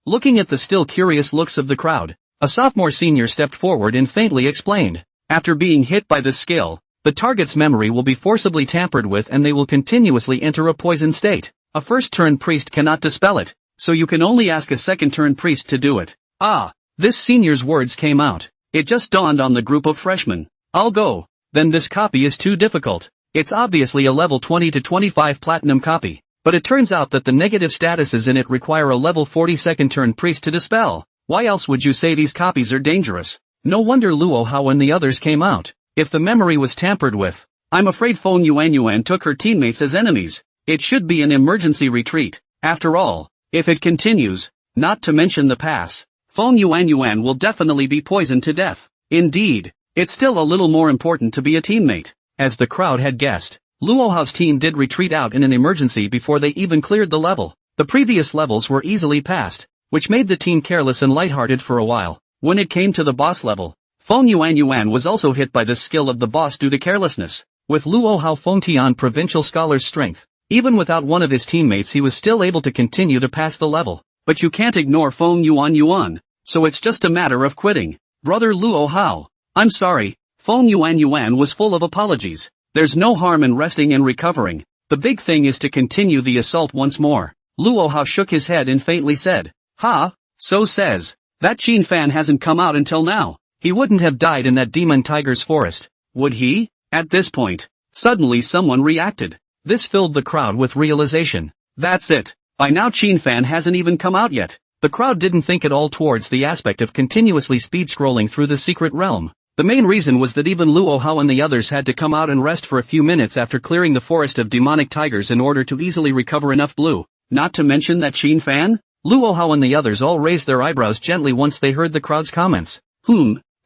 Looking at the still curious looks of the crowd, a sophomore senior stepped forward and faintly explained. After being hit by this skill, the target's memory will be forcibly tampered with and they will continuously enter a poison state. A first-turn priest cannot dispel it, so you can only ask a second-turn priest to do it. Ah, this senior's words came out. It just dawned on the group of freshmen. I'll go. Then this copy is too difficult. It's obviously a level 20 to 25 platinum copy, but it turns out that the negative statuses in it require a level 40 second-turn priest to dispel. Why else would you say these copies are dangerous? No wonder Luo Hao and the others came out. If the memory was tampered with, I'm afraid Feng Yuan took her teammates as enemies. It should be an emergency retreat. After all, if it continues, not to mention the pass, Feng Yuan will definitely be poisoned to death. Indeed, it's still a little more important to be a teammate. As the crowd had guessed, Luo Hao's team did retreat out in an emergency before they even cleared the level. The previous levels were easily passed, which made the team careless and lighthearted for a while. When it came to the boss level, Feng Yuan was also hit by the skill of the boss due to carelessness. With Luo Hao Fengtian Provincial Scholar's strength, even without one of his teammates he was still able to continue to pass the level. But you can't ignore Feng Yuan, so it's just a matter of quitting. Brother Luo Hao, I'm sorry. Feng Yuan was full of apologies. There's no harm in resting and recovering. The big thing is to continue the assault once more. Luo Hao shook his head and faintly said, Ha, so says. That Sheen Fan hasn't come out until now. He wouldn't have died in that demon tiger's forest, would he? At this point, suddenly someone reacted. This filled the crowd with realization. That's it. By now Sheen Fan hasn't even come out yet. The crowd didn't think at all towards the aspect of continuously speed-scrolling through the secret realm. The main reason was that even Luo Hao and the others had to come out and rest for a few minutes after clearing the forest of demonic tigers in order to easily recover enough blue. Not to mention that Sheen Fan? Luo Hao and the others all raised their eyebrows gently once they heard the crowd's comments.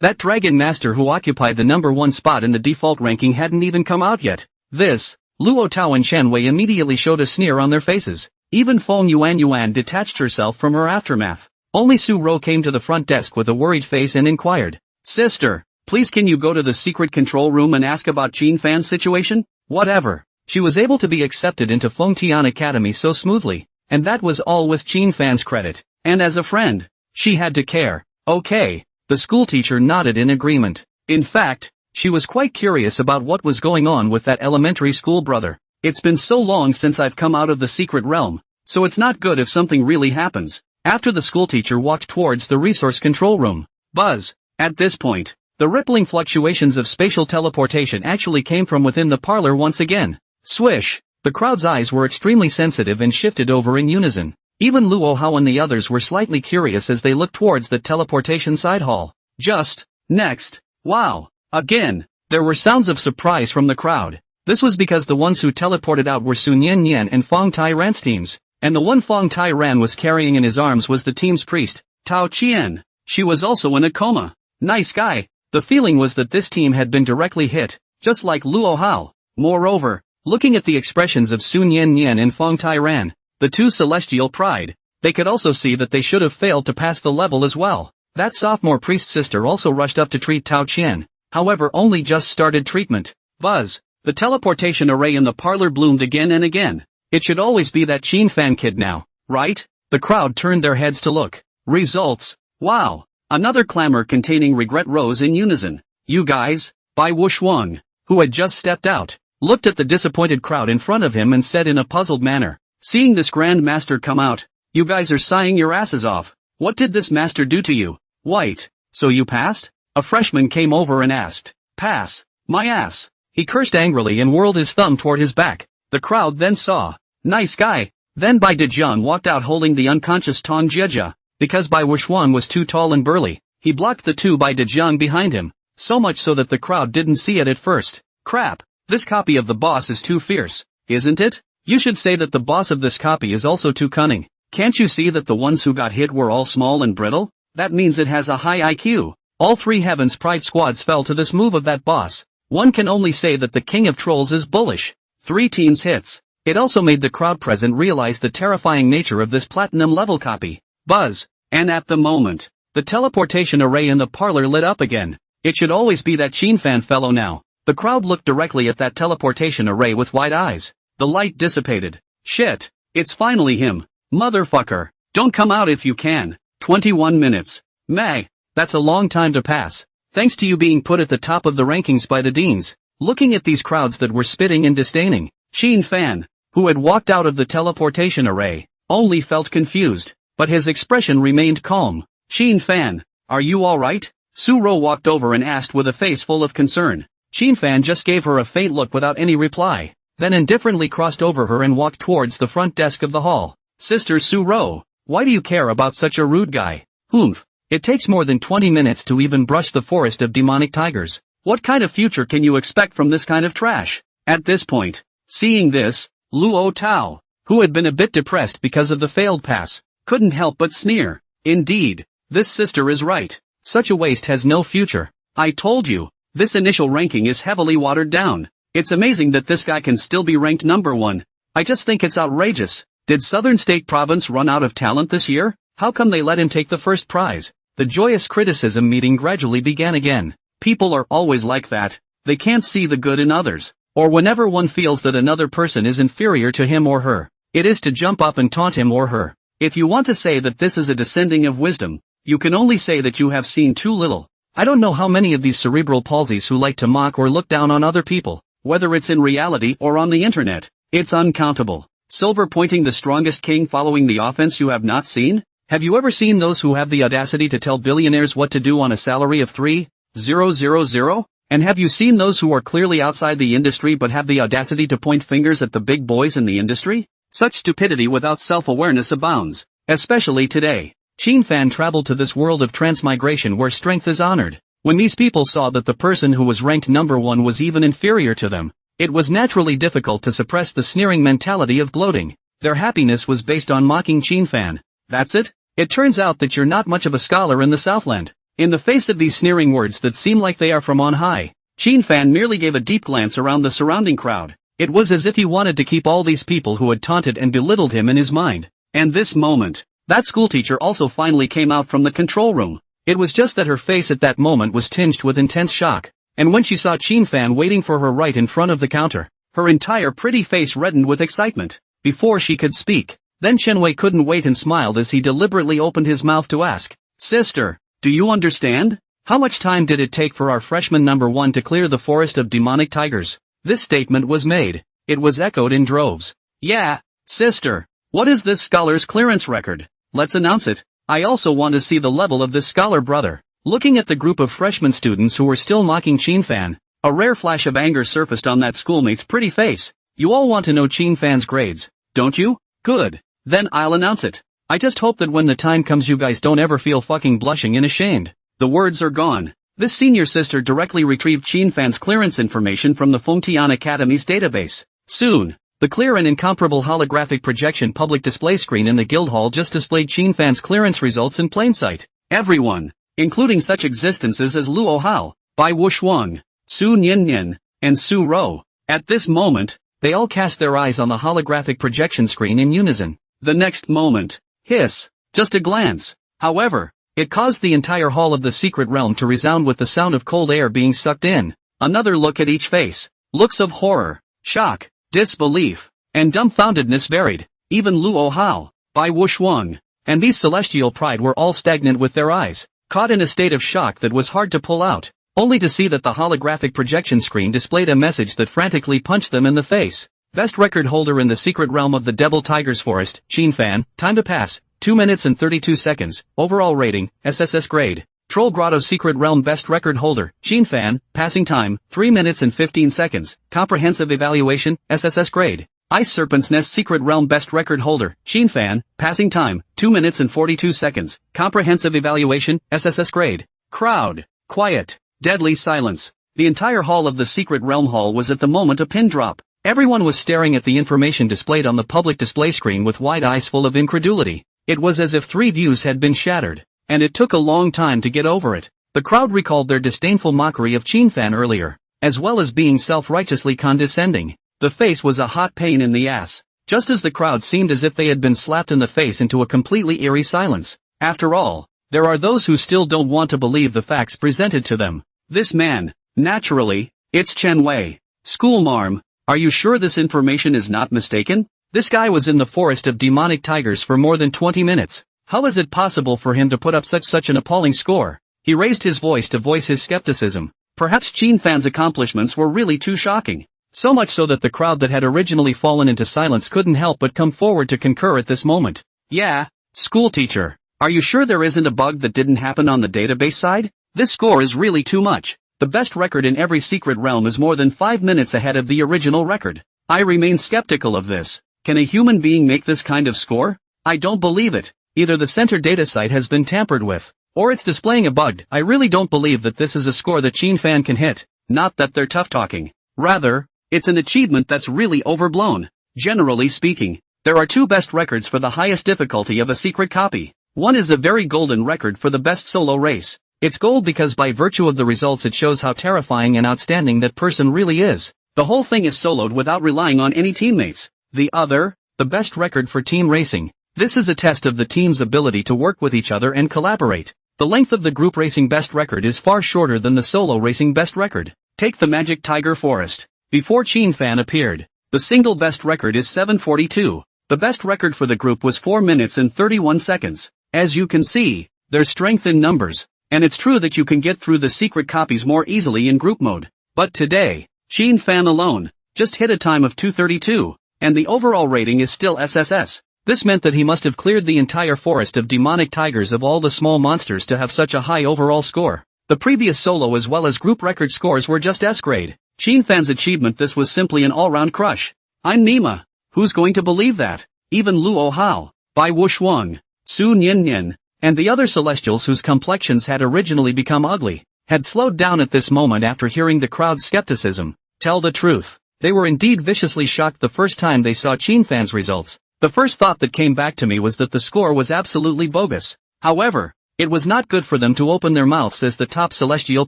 That Dragon Master who occupied the number 1 spot in the default ranking hadn't even come out yet. This, Luo Tao and Chen Wei immediately showed a sneer on their faces. Even Feng Yuan detached herself from her aftermath. Only Su Ro came to the front desk with a worried face and inquired. Sister, please can you go to the secret control room and ask about Sheen Fan's situation? Whatever. She was able to be accepted into Fengtian Academy so smoothly, and that was all with Sheen Fan's credit. And as a friend, she had to care. Okay. The schoolteacher nodded in agreement. In fact, she was quite curious about what was going on with that elementary school brother. It's been so long since I've come out of the secret realm, so it's not good if something really happens. After the schoolteacher walked towards the resource control room. Buzz. At this point, the rippling fluctuations of spatial teleportation actually came from within the parlor once again. Swish. The crowd's eyes were extremely sensitive and shifted over in unison. Even Luo Hao and the others were slightly curious as they looked towards the teleportation side hall. Just next. Wow. Again. There were sounds of surprise from the crowd. This was because the ones who teleported out were Sun Yan Yan and Fong Tai Ran's teams, and the one Fong Tai Ran was carrying in his arms was the team's priest, Tao Qian. She was also in a coma. Nice guy. The feeling was that this team had been directly hit, just like Luo Hao. Moreover, looking at the expressions of Sun Yan Yan and Fong Tai Ran, the two celestial pride, they could also see that they should have failed to pass the level as well. That sophomore priest sister also rushed up to treat Tao Qian, however only just started treatment. Buzz. The teleportation array in the parlor bloomed again and again. It should always be that Qin Fan kid now, right? The crowd turned their heads to look. Results. Wow. Another clamor containing regret rose in unison. You guys? Bai Wuxuang, who had just stepped out, looked at the disappointed crowd in front of him and said in a puzzled manner, seeing this grand master come out, you guys are sighing your asses off. What did this master do to you? Wait, so you passed? A freshman came over and asked. Pass? My ass. He cursed angrily and whirled his thumb toward his back. The crowd then saw. Nice guy. Then Bai Dejiang walked out holding the unconscious Tong Jieja. Because Bai Wuxuan was too tall and burly, he blocked the two Bai Dejiang behind him, so much so that the crowd didn't see it at first. Crap. This copy of the boss is too fierce, isn't it? You should say that the boss of this copy is also too cunning. Can't you see that the ones who got hit were all small and brittle? That means it has a high IQ. All three Heaven's Pride squads fell to this move of that boss. One can only say that the King of Trolls is bullish. 3 teams hits. It also made the crowd present realize the terrifying nature of this platinum level copy. Buzz. And at the moment, the teleportation array in the parlor lit up again. It should always be that Qin Fan fellow now. The crowd looked directly at that teleportation array with wide eyes. The light dissipated. Shit. It's finally him. Motherfucker. Don't come out if you can. 21 minutes. May. That's a long time to pass. Thanks to you being put at the top of the rankings by the deans. Looking at these crowds that were spitting and disdaining, Qin Fan, who had walked out of the teleportation array, only felt confused, but his expression remained calm. Qin Fan, are you alright? Su Ro walked over and asked with a face full of concern. Qin Fan just gave her a faint look without any reply, then indifferently crossed over her and walked towards the front desk of the hall. Sister Su Ro, why do you care about such a rude guy? Humph. It takes more than 20 minutes to even brush the forest of demonic tigers. What kind of future can you expect from this kind of trash? At this point, seeing this, Luo Tao, who had been a bit depressed because of the failed pass, couldn't help but sneer. Indeed, this sister is right. Such a waste has no future. I told you, this initial ranking is heavily watered down. It's amazing that this guy can still be ranked number 1. I just think it's outrageous. Did Southern State Province run out of talent this year? How come they let him take the first prize? The joyous criticism meeting gradually began again. People are always like that. They can't see the good in others. Or whenever one feels that another person is inferior to him or her, it is to jump up and taunt him or her. If you want to say that this is a descending of wisdom, you can only say that you have seen too little. I don't know how many of these cerebral palsies who like to mock or look down on other people, whether it's in reality or on the internet. It's uncountable. Silver pointing the strongest king following the offense you have not seen? Have you ever seen those who have the audacity to tell billionaires what to do on a salary of 3,000? And have you seen those who are clearly outside the industry but have the audacity to point fingers at the big boys in the industry? Such stupidity without self-awareness abounds, especially today. Qin Fan traveled to this world of transmigration where strength is honored. When these people saw that the person who was ranked number 1 was even inferior to them, it was naturally difficult to suppress the sneering mentality of gloating. Their happiness was based on mocking Qin Fan. That's it? It turns out that you're not much of a scholar in the Southland. In the face of these sneering words that seem like they are from on high, Qin Fan merely gave a deep glance around the surrounding crowd. It was as if he wanted to keep all these people who had taunted and belittled him in his mind. And this moment, that schoolteacher also finally came out from the control room. It was just that her face at that moment was tinged with intense shock. And when she saw Qin Fan waiting for her right in front of the counter, her entire pretty face reddened with excitement. Before she could speak, then Shenwei couldn't wait and smiled as he deliberately opened his mouth to ask, Sister, do you understand? How much time did it take for our freshman number 1 to clear the forest of demonic tigers? This statement was made. It was echoed in droves. Yeah, sister. What is this scholar's clearance record? Let's announce it. I also want to see the level of this scholar brother. Looking at the group of freshman students who were still mocking Qin Fan, a rare flash of anger surfaced on that schoolmate's pretty face. You all want to know Chin Fan's grades, don't you? Good. Then I'll announce it. I just hope that when the time comes you guys don't ever feel fucking blushing and ashamed. The words are gone. This senior sister directly retrieved Chin Fan's clearance information from the Fengtian Academy's database. Soon, the clear and incomparable holographic projection public display screen in the Guildhall just displayed Chin Fan's clearance results in plain sight. Everyone, including such existences as Luo Hao, Bai Wushuang, Su Nian, and Su Rou. At this moment, they all cast their eyes on the holographic projection screen in unison. The next moment, hiss, just a glance. However, it caused the entire hall of the secret realm to resound with the sound of cold air being sucked in. Another look at each face. Looks of horror, shock, disbelief, and dumbfoundedness varied. Even Luo Hao, Bai Wushuang, and these celestial pride were all stagnant with their eyes, caught in a state of shock that was hard to pull out, only to see that the holographic projection screen displayed a message that frantically punched them in the face. Best record holder in the secret realm of the Devil Tiger's Forest, Chin Fan, time to pass, 2 minutes and 32 seconds, overall rating, SSS grade. Troll Grotto secret realm best record holder, Chin Fan, passing time, 3 minutes and 15 seconds, comprehensive evaluation, SSS grade. Ice Serpent's Nest secret realm best record holder, Chin Fan, passing time, 2 minutes and 42 seconds, comprehensive evaluation, SSS grade. Crowd, quiet, deadly silence. The entire hall of the secret realm hall was at the moment a pin drop. Everyone was staring at the information displayed on the public display screen with wide eyes full of incredulity. It was as if 3 views had been shattered, and it took a long time to get over it. The crowd recalled their disdainful mockery of Chin Fan earlier, as well as being self-righteously condescending. The face was a hot pain in the ass, just as the crowd seemed as if they had been slapped in the face into a completely eerie silence. After all, there are those who still don't want to believe the facts presented to them. This man, naturally, it's Chen Wei. Schoolmarm. Are you sure this information is not mistaken? This guy was in the forest of demonic tigers for more than 20 minutes. How is it possible for him to put up such an appalling score? He raised his voice to voice his skepticism. Perhaps Chin Fan's accomplishments were really too shocking. So much so that the crowd that had originally fallen into silence couldn't help but come forward to concur at this moment. Yeah, schoolteacher. Are you sure there isn't a bug that didn't happen on the database side? This score is really too much. The best record in every secret realm is more than 5 minutes ahead of the original record. I remain skeptical of this. Can a human being make this kind of score? I don't believe it. Either the center data site has been tampered with, or it's displaying a bug. I really don't believe that this is a score that Chin Fan can hit. Not that they're tough talking. Rather, it's an achievement that's really overblown. Generally speaking, there are 2 best records for the highest difficulty of a secret copy. One is a very golden record for the best solo race. It's gold because by virtue of the results it shows how terrifying and outstanding that person really is. The whole thing is soloed without relying on any teammates. The other, the best record for team racing. This is a test of the team's ability to work with each other and collaborate. The length of the group racing best record is far shorter than the solo racing best record. Take the Magic Tiger Forest. Before Chin Fan appeared, the single best record is 7:42. The best record for the group was 4 minutes and 31 seconds. As you can see, there's strength in numbers. And it's true that you can get through the secret copies more easily in group mode. But today, Chin Fan alone just hit a time of 2:32, and the overall rating is still SSS. This meant that he must have cleared the entire forest of demonic tigers of all the small monsters to have such a high overall score. The previous solo as well as group record scores were just S grade. Chin Fan's achievement, this was simply an all-round crush. I'm Nima. Who's going to believe that? Even Luo Hao, Bai Wushuang, Su Nian, and the other celestials whose complexions had originally become ugly, had slowed down at this moment after hearing the crowd's skepticism. Tell the truth, they were indeed viciously shocked the first time they saw Chin Fan's results. The first thought that came back to me was that the score was absolutely bogus. However, it was not good for them to open their mouths as the top celestial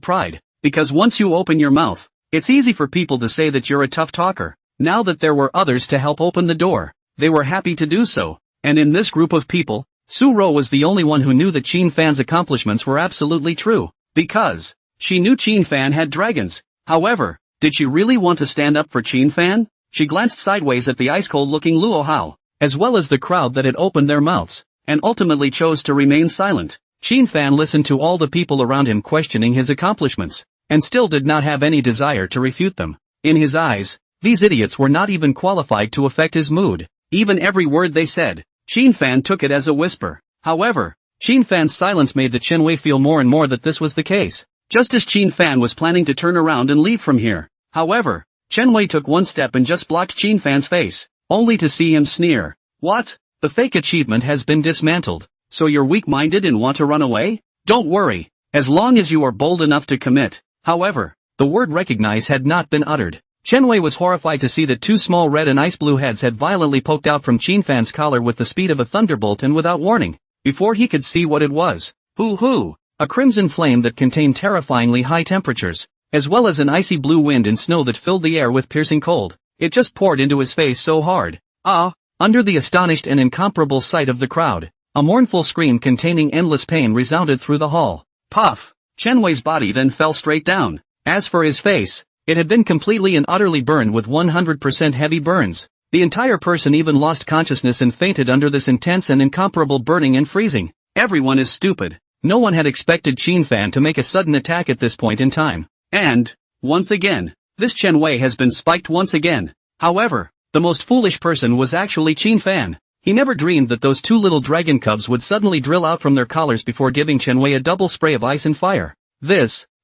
pride, because once you open your mouth, it's easy for people to say that you're a tough talker. Now that there were others to help open the door, they were happy to do so, and in this group of people, Su Rou was the only one who knew that Chin Fan's accomplishments were absolutely true, because she knew Chin Fan had dragons. However, did she really want to stand up for Chin Fan? She glanced sideways at the ice-cold-looking Luo Hao, as well as the crowd that had opened their mouths, and ultimately chose to remain silent. Chin Fan listened to all the people around him questioning his accomplishments, and still did not have any desire to refute them. In his eyes, these idiots were not even qualified to affect his mood. Even every word they said, Chin Fan took it as a whisper. However, Chin Fan's silence made the Chen Wei feel more and more that this was the case. Just as Chin Fan was planning to turn around and leave from here. However, Chen Wei took one step and just blocked Qin Fan's face, only to see him sneer. What? The fake achievement has been dismantled. So you're weak-minded and want to run away? Don't worry, as long as you are bold enough to commit. However, the word recognize had not been uttered. Chen Wei was horrified to see that two small red and ice blue heads had violently poked out from Qin Fan's collar with the speed of a thunderbolt and without warning. Before he could see what it was, hoo-hoo, a crimson flame that contained terrifyingly high temperatures, as well as an icy blue wind and snow that filled the air with piercing cold. It just poured into his face so hard. Under the astonished and incomparable sight of the crowd, a mournful scream containing endless pain resounded through the hall. Puff! Chen Wei's body then fell straight down. As for his face, it had been completely and utterly burned with 100% heavy burns. The entire person even lost consciousness and fainted under this intense and incomparable burning and freezing. Everyone is stupid. No one had expected Qin Fan to make a sudden attack at this point in time. And, once again, this Chen Wei has been spiked once again. However, the most foolish person was actually Qin Fan. He never dreamed that those two little dragon cubs would suddenly drill out from their collars before giving Chen Wei a double spray of ice and fire.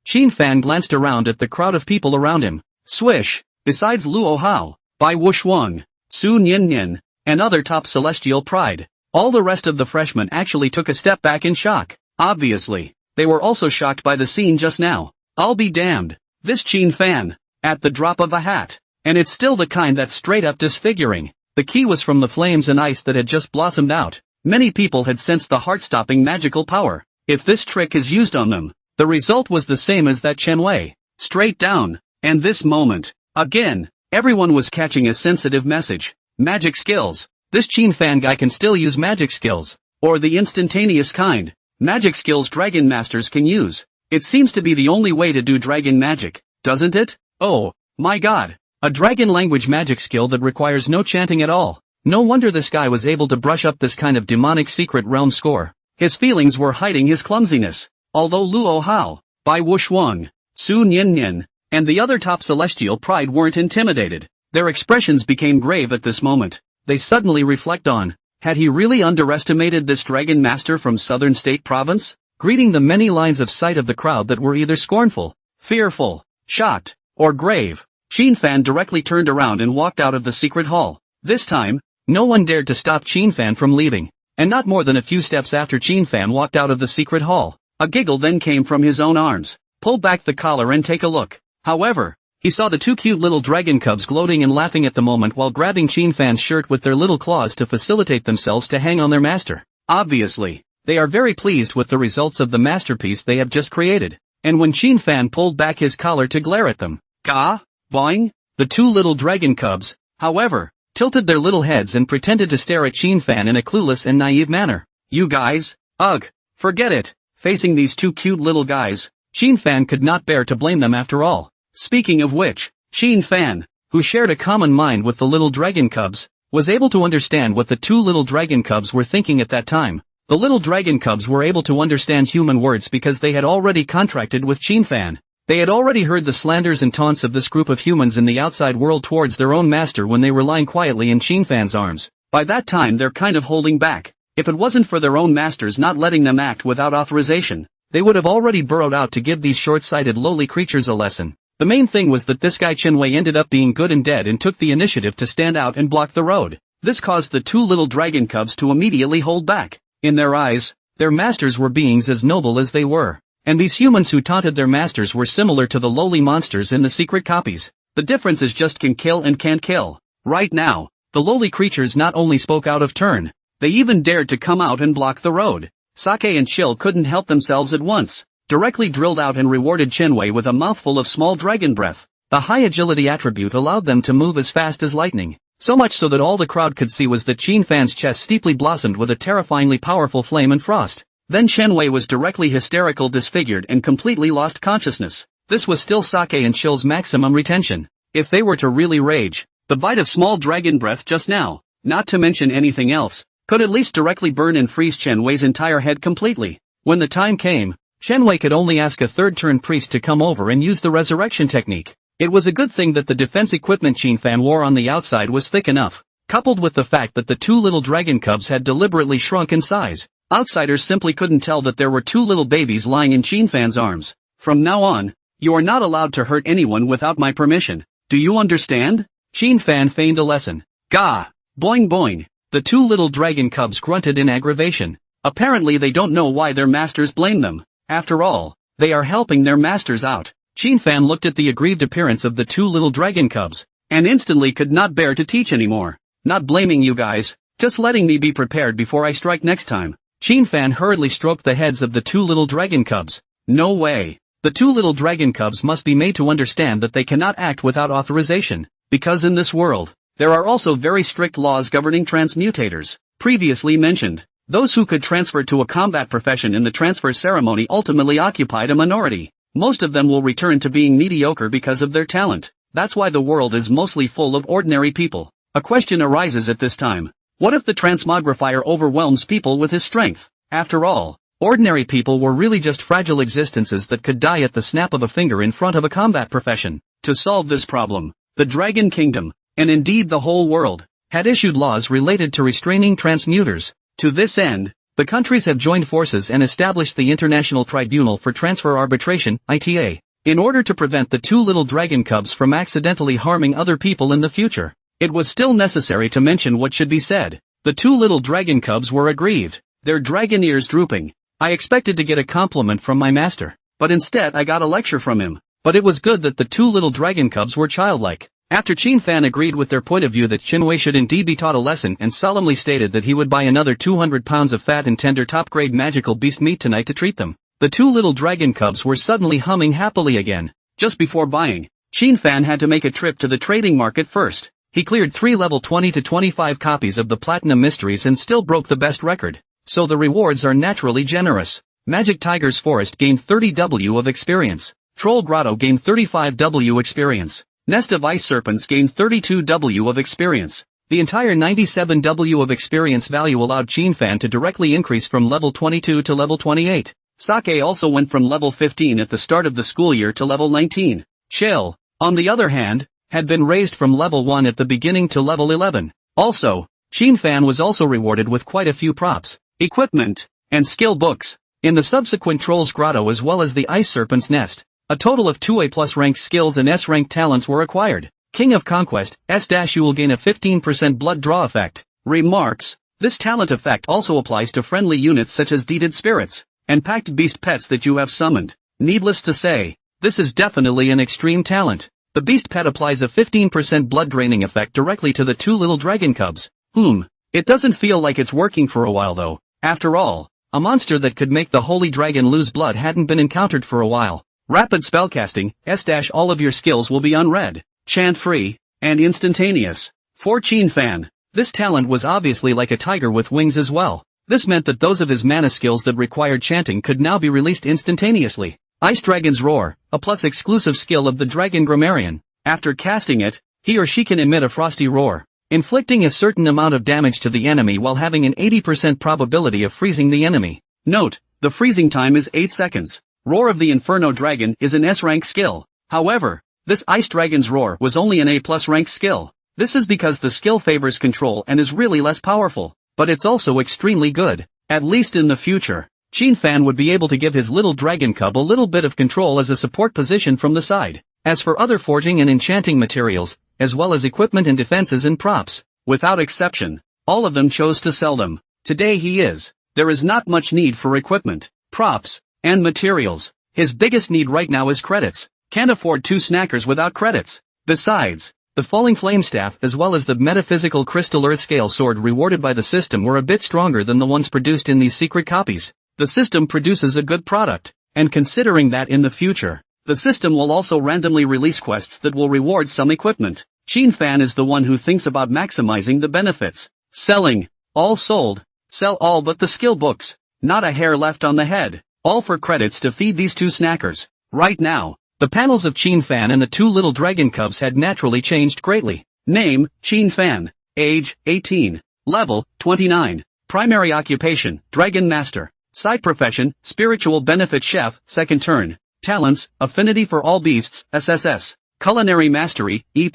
Qin Fan glanced around at the crowd of people around him. Swish! Besides Luo Hao, Bai Wushuang, Su Nian, and other top celestial pride, all the rest of the freshmen actually took a step back in shock. Obviously, they were also shocked by the scene just now. I'll be damned. This Qin Fan, at the drop of a hat. And it's still the kind that's straight up disfiguring. The key was from the flames and ice that had just blossomed out. Many people had sensed the heart-stopping magical power. If this trick is used on them, the result was the same as that Chen Wei. Straight down. And this moment, again, everyone was catching a sensitive message. Magic skills. This Qin Fan guy can still use magic skills. Or the instantaneous kind. Magic skills dragon masters can use. It seems to be the only way to do dragon magic, doesn't it? Oh, my god. A dragon language magic skill that requires no chanting at all. No wonder this guy was able to brush up this kind of demonic secret realm score. His feelings were hiding his clumsiness. Although Luo Hao, Bai Wushuang, Su Nian, and the other top celestial pride weren't intimidated, their expressions became grave at this moment. They suddenly reflect on, had he really underestimated this dragon master from Southern State Province? Greeting the many lines of sight of the crowd that were either scornful, fearful, shocked, or grave, Qin Fan directly turned around and walked out of the secret hall. This time, no one dared to stop Qin Fan from leaving, and not more than a few steps after Qin Fan walked out of the secret hall, a giggle then came from his own arms. Pull back the collar and take a look. However, he saw the two cute little dragon cubs gloating and laughing at the moment while grabbing Qin Fan's shirt with their little claws to facilitate themselves to hang on their master. Obviously, they are very pleased with the results of the masterpiece they have just created. And when Qin Fan pulled back his collar to glare at them, boing, the two little dragon cubs, however, tilted their little heads and pretended to stare at Qin Fan in a clueless and naive manner. You guys? Ugh, forget it. Facing these two cute little guys, Qin Fan could not bear to blame them after all. Speaking of which, Qin Fan, who shared a common mind with the little dragon cubs, was able to understand what the two little dragon cubs were thinking at that time. The little dragon cubs were able to understand human words because they had already contracted with Qin Fan. They had already heard the slanders and taunts of this group of humans in the outside world towards their own master when they were lying quietly in Qin Fan's arms. By that time they're kind of holding back. If it wasn't for their own masters not letting them act without authorization, they would have already burrowed out to give these short-sighted lowly creatures a lesson. The main thing was that this guy Chen Wei ended up being good and dead and took the initiative to stand out and block the road. This caused the two little dragon cubs to immediately hold back. In their eyes, their masters were beings as noble as they were. And these humans who taunted their masters were similar to the lowly monsters in the secret copies. The difference is just can kill and can't kill. Right now, the lowly creatures not only spoke out of turn, they even dared to come out and block the road. Sake and Chill couldn't help themselves at once, directly drilled out and rewarded Chen Wei with a mouthful of small dragon breath. The high agility attribute allowed them to move as fast as lightning. So much so that all the crowd could see was that Qin Fan's chest steeply blossomed with a terrifyingly powerful flame and frost. Then Chen Wei was directly hysterical, disfigured and completely lost consciousness. This was still Sake and Chill's maximum retention. If they were to really rage, the bite of small dragon breath just now, not to mention anything else, could at least directly burn and freeze Chen Wei's entire head completely. When the time came, Chen Wei could only ask a third-turn priest to come over and use the resurrection technique. It was a good thing that the defense equipment Qin Fan wore on the outside was thick enough, coupled with the fact that the two little dragon cubs had deliberately shrunk in size. Outsiders simply couldn't tell that there were two little babies lying in Qin Fan's arms. From now on, you are not allowed to hurt anyone without my permission. Do you understand? Qin Fan feigned a lesson. Gah! Boing boing! The two little dragon cubs grunted in aggravation. Apparently they don't know why their masters blame them. After all, they are helping their masters out. Qin Fan looked at the aggrieved appearance of the two little dragon cubs, and instantly could not bear to teach anymore. Not blaming you guys, just letting me be prepared before I strike next time. Qin Fan hurriedly stroked the heads of the two little dragon cubs. No way. The two little dragon cubs must be made to understand that they cannot act without authorization, because in this world, there are also very strict laws governing transmutators. Previously mentioned, those who could transfer to a combat profession in the transfer ceremony ultimately occupied a minority. Most of them will return to being mediocre because of their talent. That's why the world is mostly full of ordinary people. A question arises at this time. What if the transmogrifier overwhelms people with his strength? After all, ordinary people were really just fragile existences that could die at the snap of a finger in front of a combat profession. To solve this problem, the Dragon Kingdom, and indeed the whole world, had issued laws related to restraining transmuters. To this end, the countries have joined forces and established the International Tribunal for Transfer Arbitration, ITA, in order to prevent the two little dragon cubs from accidentally harming other people in the future. It was still necessary to mention what should be said. The two little dragon cubs were aggrieved, their dragon ears drooping. I expected to get a compliment from my master, but instead I got a lecture from him. But it was good that the two little dragon cubs were childlike. After Qin Fan agreed with their point of view that Qinwei should indeed be taught a lesson and solemnly stated that he would buy another 200 pounds of fat and tender top-grade magical beast meat tonight to treat them, the two little dragon cubs were suddenly humming happily again. Just before buying, Qin Fan had to make a trip to the trading market first. He cleared 3 level 20 to 25 copies of the Platinum Mysteries and still broke the best record, so the rewards are naturally generous. Magic Tiger's Forest gained 30 W of experience. Troll Grotto gained 35 W experience. Nest of Ice Serpents gained 32 W of experience. The entire 97 W of experience value allowed Qin Fan to directly increase from level 22 to level 28. Sake also went from level 15 at the start of the school year to level 19. Chill, on the other hand, had been raised from level 1 at the beginning to level 11. Also, Qin Fan was also rewarded with quite a few props, equipment, and skill books. In the subsequent Troll's Grotto as well as the Ice Serpent's Nest, a total of 2 A+ ranked skills and S ranked talents were acquired. King of Conquest, S- you will gain a 15% blood draw effect. Remarks: this talent effect also applies to friendly units such as deeded spirits, and packed beast pets that you have summoned. Needless to say, this is definitely an extreme talent. The beast pet applies a 15% blood draining effect directly to the two little dragon cubs. It doesn't feel like it's working for a while though. After all, a monster that could make the holy dragon lose blood hadn't been encountered for a while. Rapid spellcasting, S- all of your skills will be unread, chant-free, and instantaneous. For Qin Fan, this talent was obviously like a tiger with wings as well. This meant that those of his mana skills that required chanting could now be released instantaneously. Ice Dragon's Roar, a plus exclusive skill of the Dragon Grammarian. After casting it, he or she can emit a frosty roar, inflicting a certain amount of damage to the enemy while having an 80% probability of freezing the enemy. Note, the freezing time is 8 seconds. Roar of the Inferno Dragon is an S-rank skill. However, this Ice Dragon's Roar was only an A+ rank skill. This is because the skill favors control and is really less powerful, but it's also extremely good. At least in the future, Qin Fan would be able to give his little dragon cub a little bit of control as a support position from the side. As for other forging and enchanting materials, as well as equipment and defenses and props, without exception, all of them chose to sell them. Today there is not much need for equipment, props, and materials. His biggest need right now is credits. Can't afford 2 snackers without credits. Besides, the Falling Flame Staff as well as the Metaphysical Crystal Earth Scale Sword rewarded by the system were a bit stronger than the ones produced in these secret copies. The system produces a good product, and considering that in the future, the system will also randomly release quests that will reward some equipment, Qin Fan is the one who thinks about maximizing the benefits. Selling. All sold. Sell all but the skill books. Not a hair left on the head. All for credits to feed these 2 snackers. Right now, the panels of Qin Fan and the 2 little dragon cubs had naturally changed greatly. Name, Qin Fan. Age, 18. Level, 29. Primary occupation, Dragon Master. Side profession, Spiritual Benefit Chef, second turn. Talents, Affinity for All Beasts, SSS. Culinary Mastery, E+.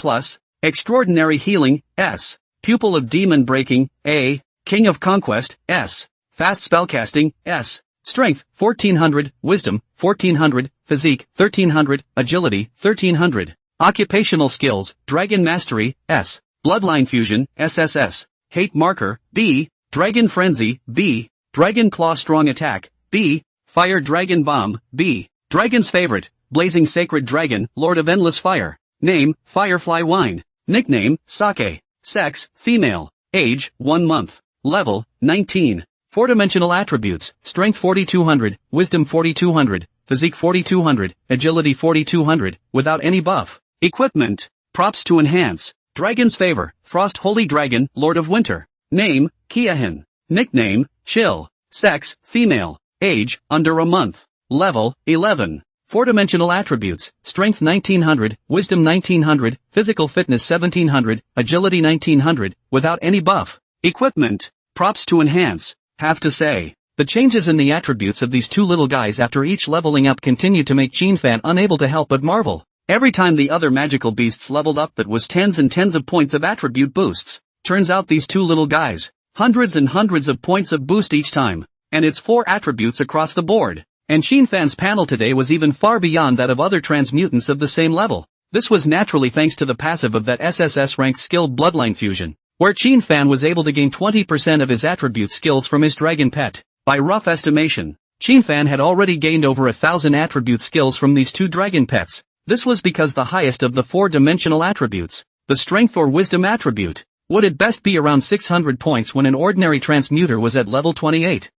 Extraordinary Healing, S. Pupil of Demon Breaking, A. King of Conquest, S. Fast Spellcasting, S. Strength, 1400, Wisdom, 1400, Physique, 1300, Agility, 1300. Occupational skills, Dragon Mastery, S. Bloodline Fusion, SSS. Hate Marker, B. Dragon Frenzy, B. Dragon Claw Strong Attack, B. Fire Dragon Bomb, B. Dragon's Favorite, Blazing Sacred Dragon, Lord of Endless Fire. Name, Firefly Wine. Nickname, Sake. Sex, female. Age, 1 month. Level, 19. 4-dimensional attributes, Strength 4200, Wisdom 4200, Physique 4200, Agility 4200, without any buff. Equipment. Props to enhance. Dragon's Favor, Frost Holy Dragon, Lord of Winter. Name, Kiahin. Nickname, Chill. Sex, female. Age, under a month. Level, 11. 4-dimensional attributes, Strength 1900, Wisdom 1900, Physical Fitness 1700, Agility 1900, without any buff. Equipment. Props to enhance. Have to say, the changes in the attributes of these two little guys after each leveling up continued to make Chinfan unable to help but marvel. Every time the other magical beasts leveled up, that was tens and tens of points of attribute boosts. Turns out these two little guys, hundreds and hundreds of points of boost each time. And it's 4 attributes across the board. And Chinfan's panel today was even far beyond that of other transmutants of the same level. This was naturally thanks to the passive of that SSS ranked skill Bloodline Fusion, where Chinfan was able to gain 20% of his attribute skills from his dragon pet. By rough estimation, Chinfan had already gained over 1,000 attribute skills from these two dragon pets. This was because the highest of the 4-dimensional attributes, the Strength or Wisdom attribute, would at best be around 600 points when an ordinary transmuter was at level 28.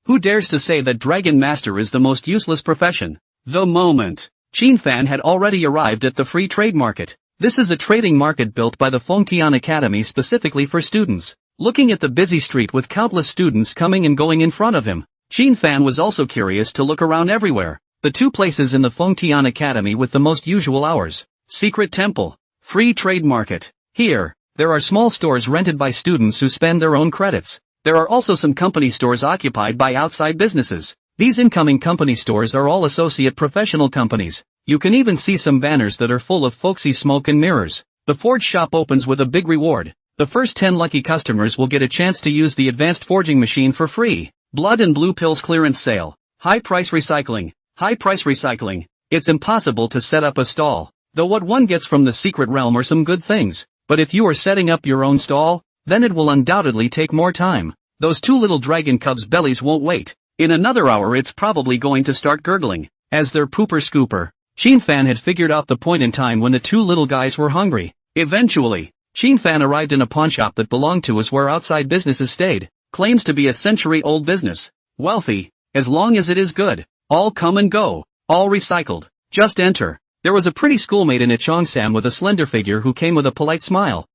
Who dares to say that Dragon Master is the most useless profession? The moment. Chinfan had already arrived at the free trade market. This is a trading market built by the Fengtian Academy specifically for students. Looking at the busy street with countless students coming and going in front of him, Chinfan was also curious to look around everywhere. The two places in the Fengtian Academy with the most usual hours. Secret Temple. Free Trade Market. Here, there are small stores rented by students who spend their own credits. There are also some company stores occupied by outside businesses. These incoming company stores are all associate professional companies. You can even see some banners that are full of folksy smoke and mirrors. The forge shop opens with a big reward. The first 10 lucky customers will get a chance to use the advanced forging machine for free. Blood and Blue Pills clearance sale. High price recycling. High price recycling. It's impossible to set up a stall. Though what one gets from the secret realm are some good things. But if you are setting up your own stall, then it will undoubtedly take more time. Those two little dragon cubs' bellies won't wait. In another hour it's probably going to start gurgling. As their pooper scooper. Chinfan had figured out the point in time when the two little guys were hungry. Eventually, Chinfan arrived in a pawnshop that belonged to us where outside businesses stayed. Claims to be a century-old business. Wealthy, as long as it is good. All come and go. All recycled. Just enter. There was a pretty schoolmate in a Cheongsam with a slender figure who came with a polite smile.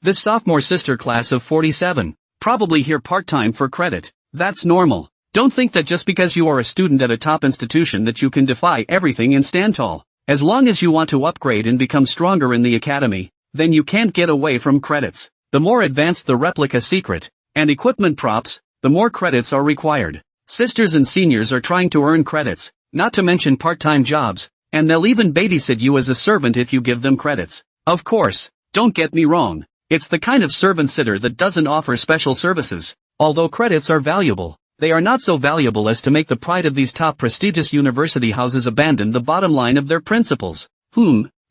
This sophomore sister class of 47. Probably here part-time for credit. That's normal. Don't think that just because you are a student at a top institution that you can defy everything and stand tall. As long as you want to upgrade and become stronger in the academy, then you can't get away from credits. The more advanced the replica secret and equipment props, the more credits are required. Sisters and seniors are trying to earn credits, not to mention part-time jobs, and they'll even babysit you as a servant if you give them credits. Of course, don't get me wrong. It's the kind of servant sitter that doesn't offer special services. Although credits are valuable, they are not so valuable as to make the pride of these top prestigious university houses abandon the bottom line of their principles.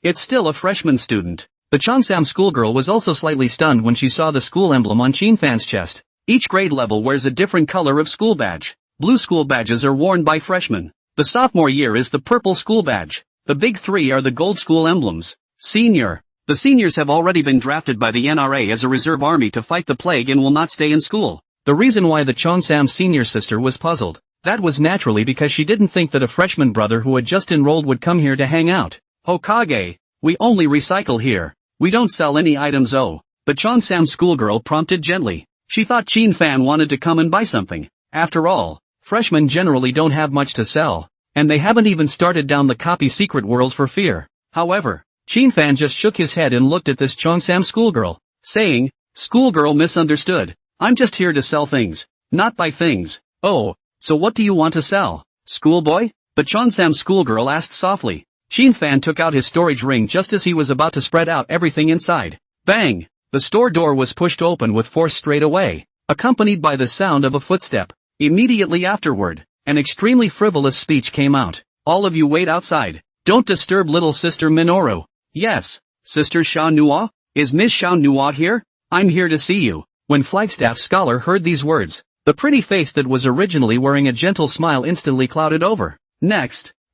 It's still a freshman student. The Cheongsam schoolgirl was also slightly stunned when she saw the school emblem on Chinfan's chest. Each grade level wears a different color of school badge. Blue school badges are worn by freshmen. The sophomore year is the purple school badge. The big three are the gold school emblems. Senior. The seniors have already been drafted by the NRA as a reserve army to fight the plague and will not stay in school. The reason why the Cheongsam senior sister was puzzled, that was naturally because she didn't think that a freshman brother who had just enrolled would come here to hang out. Hokage, we only recycle here. We don't sell any items. Oh, the Cheongsam schoolgirl prompted gently. She thought Chinfan wanted to come and buy something. After all, freshmen generally don't have much to sell, and they haven't even started down the copy secret world for fear. However, Chinfan just shook his head and looked at this Cheongsam schoolgirl, saying, "Schoolgirl misunderstood. I'm just here to sell things, not buy things." "Oh, so what do you want to sell, schoolboy?" the Cheongsam schoolgirl asked softly. Chinfan took out his storage ring just as he was about to spread out everything inside. Bang! The store door was pushed open with force straight away, accompanied by the sound of a footstep. Immediately afterward, an extremely frivolous speech came out. "All of you wait outside. Don't disturb little sister Minoru. Yes, Sister Xiao Nua? Is Miss Xiao Nua here? I'm here to see you. When Flagstaff Scholar heard these words, the pretty face that was originally wearing a gentle smile instantly clouded over.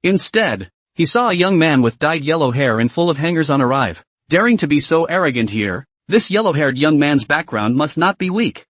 Instead, he saw a young man with dyed yellow hair and full of hangers on arrive. Daring to be so arrogant here, this yellow-haired young man's background must not be weak.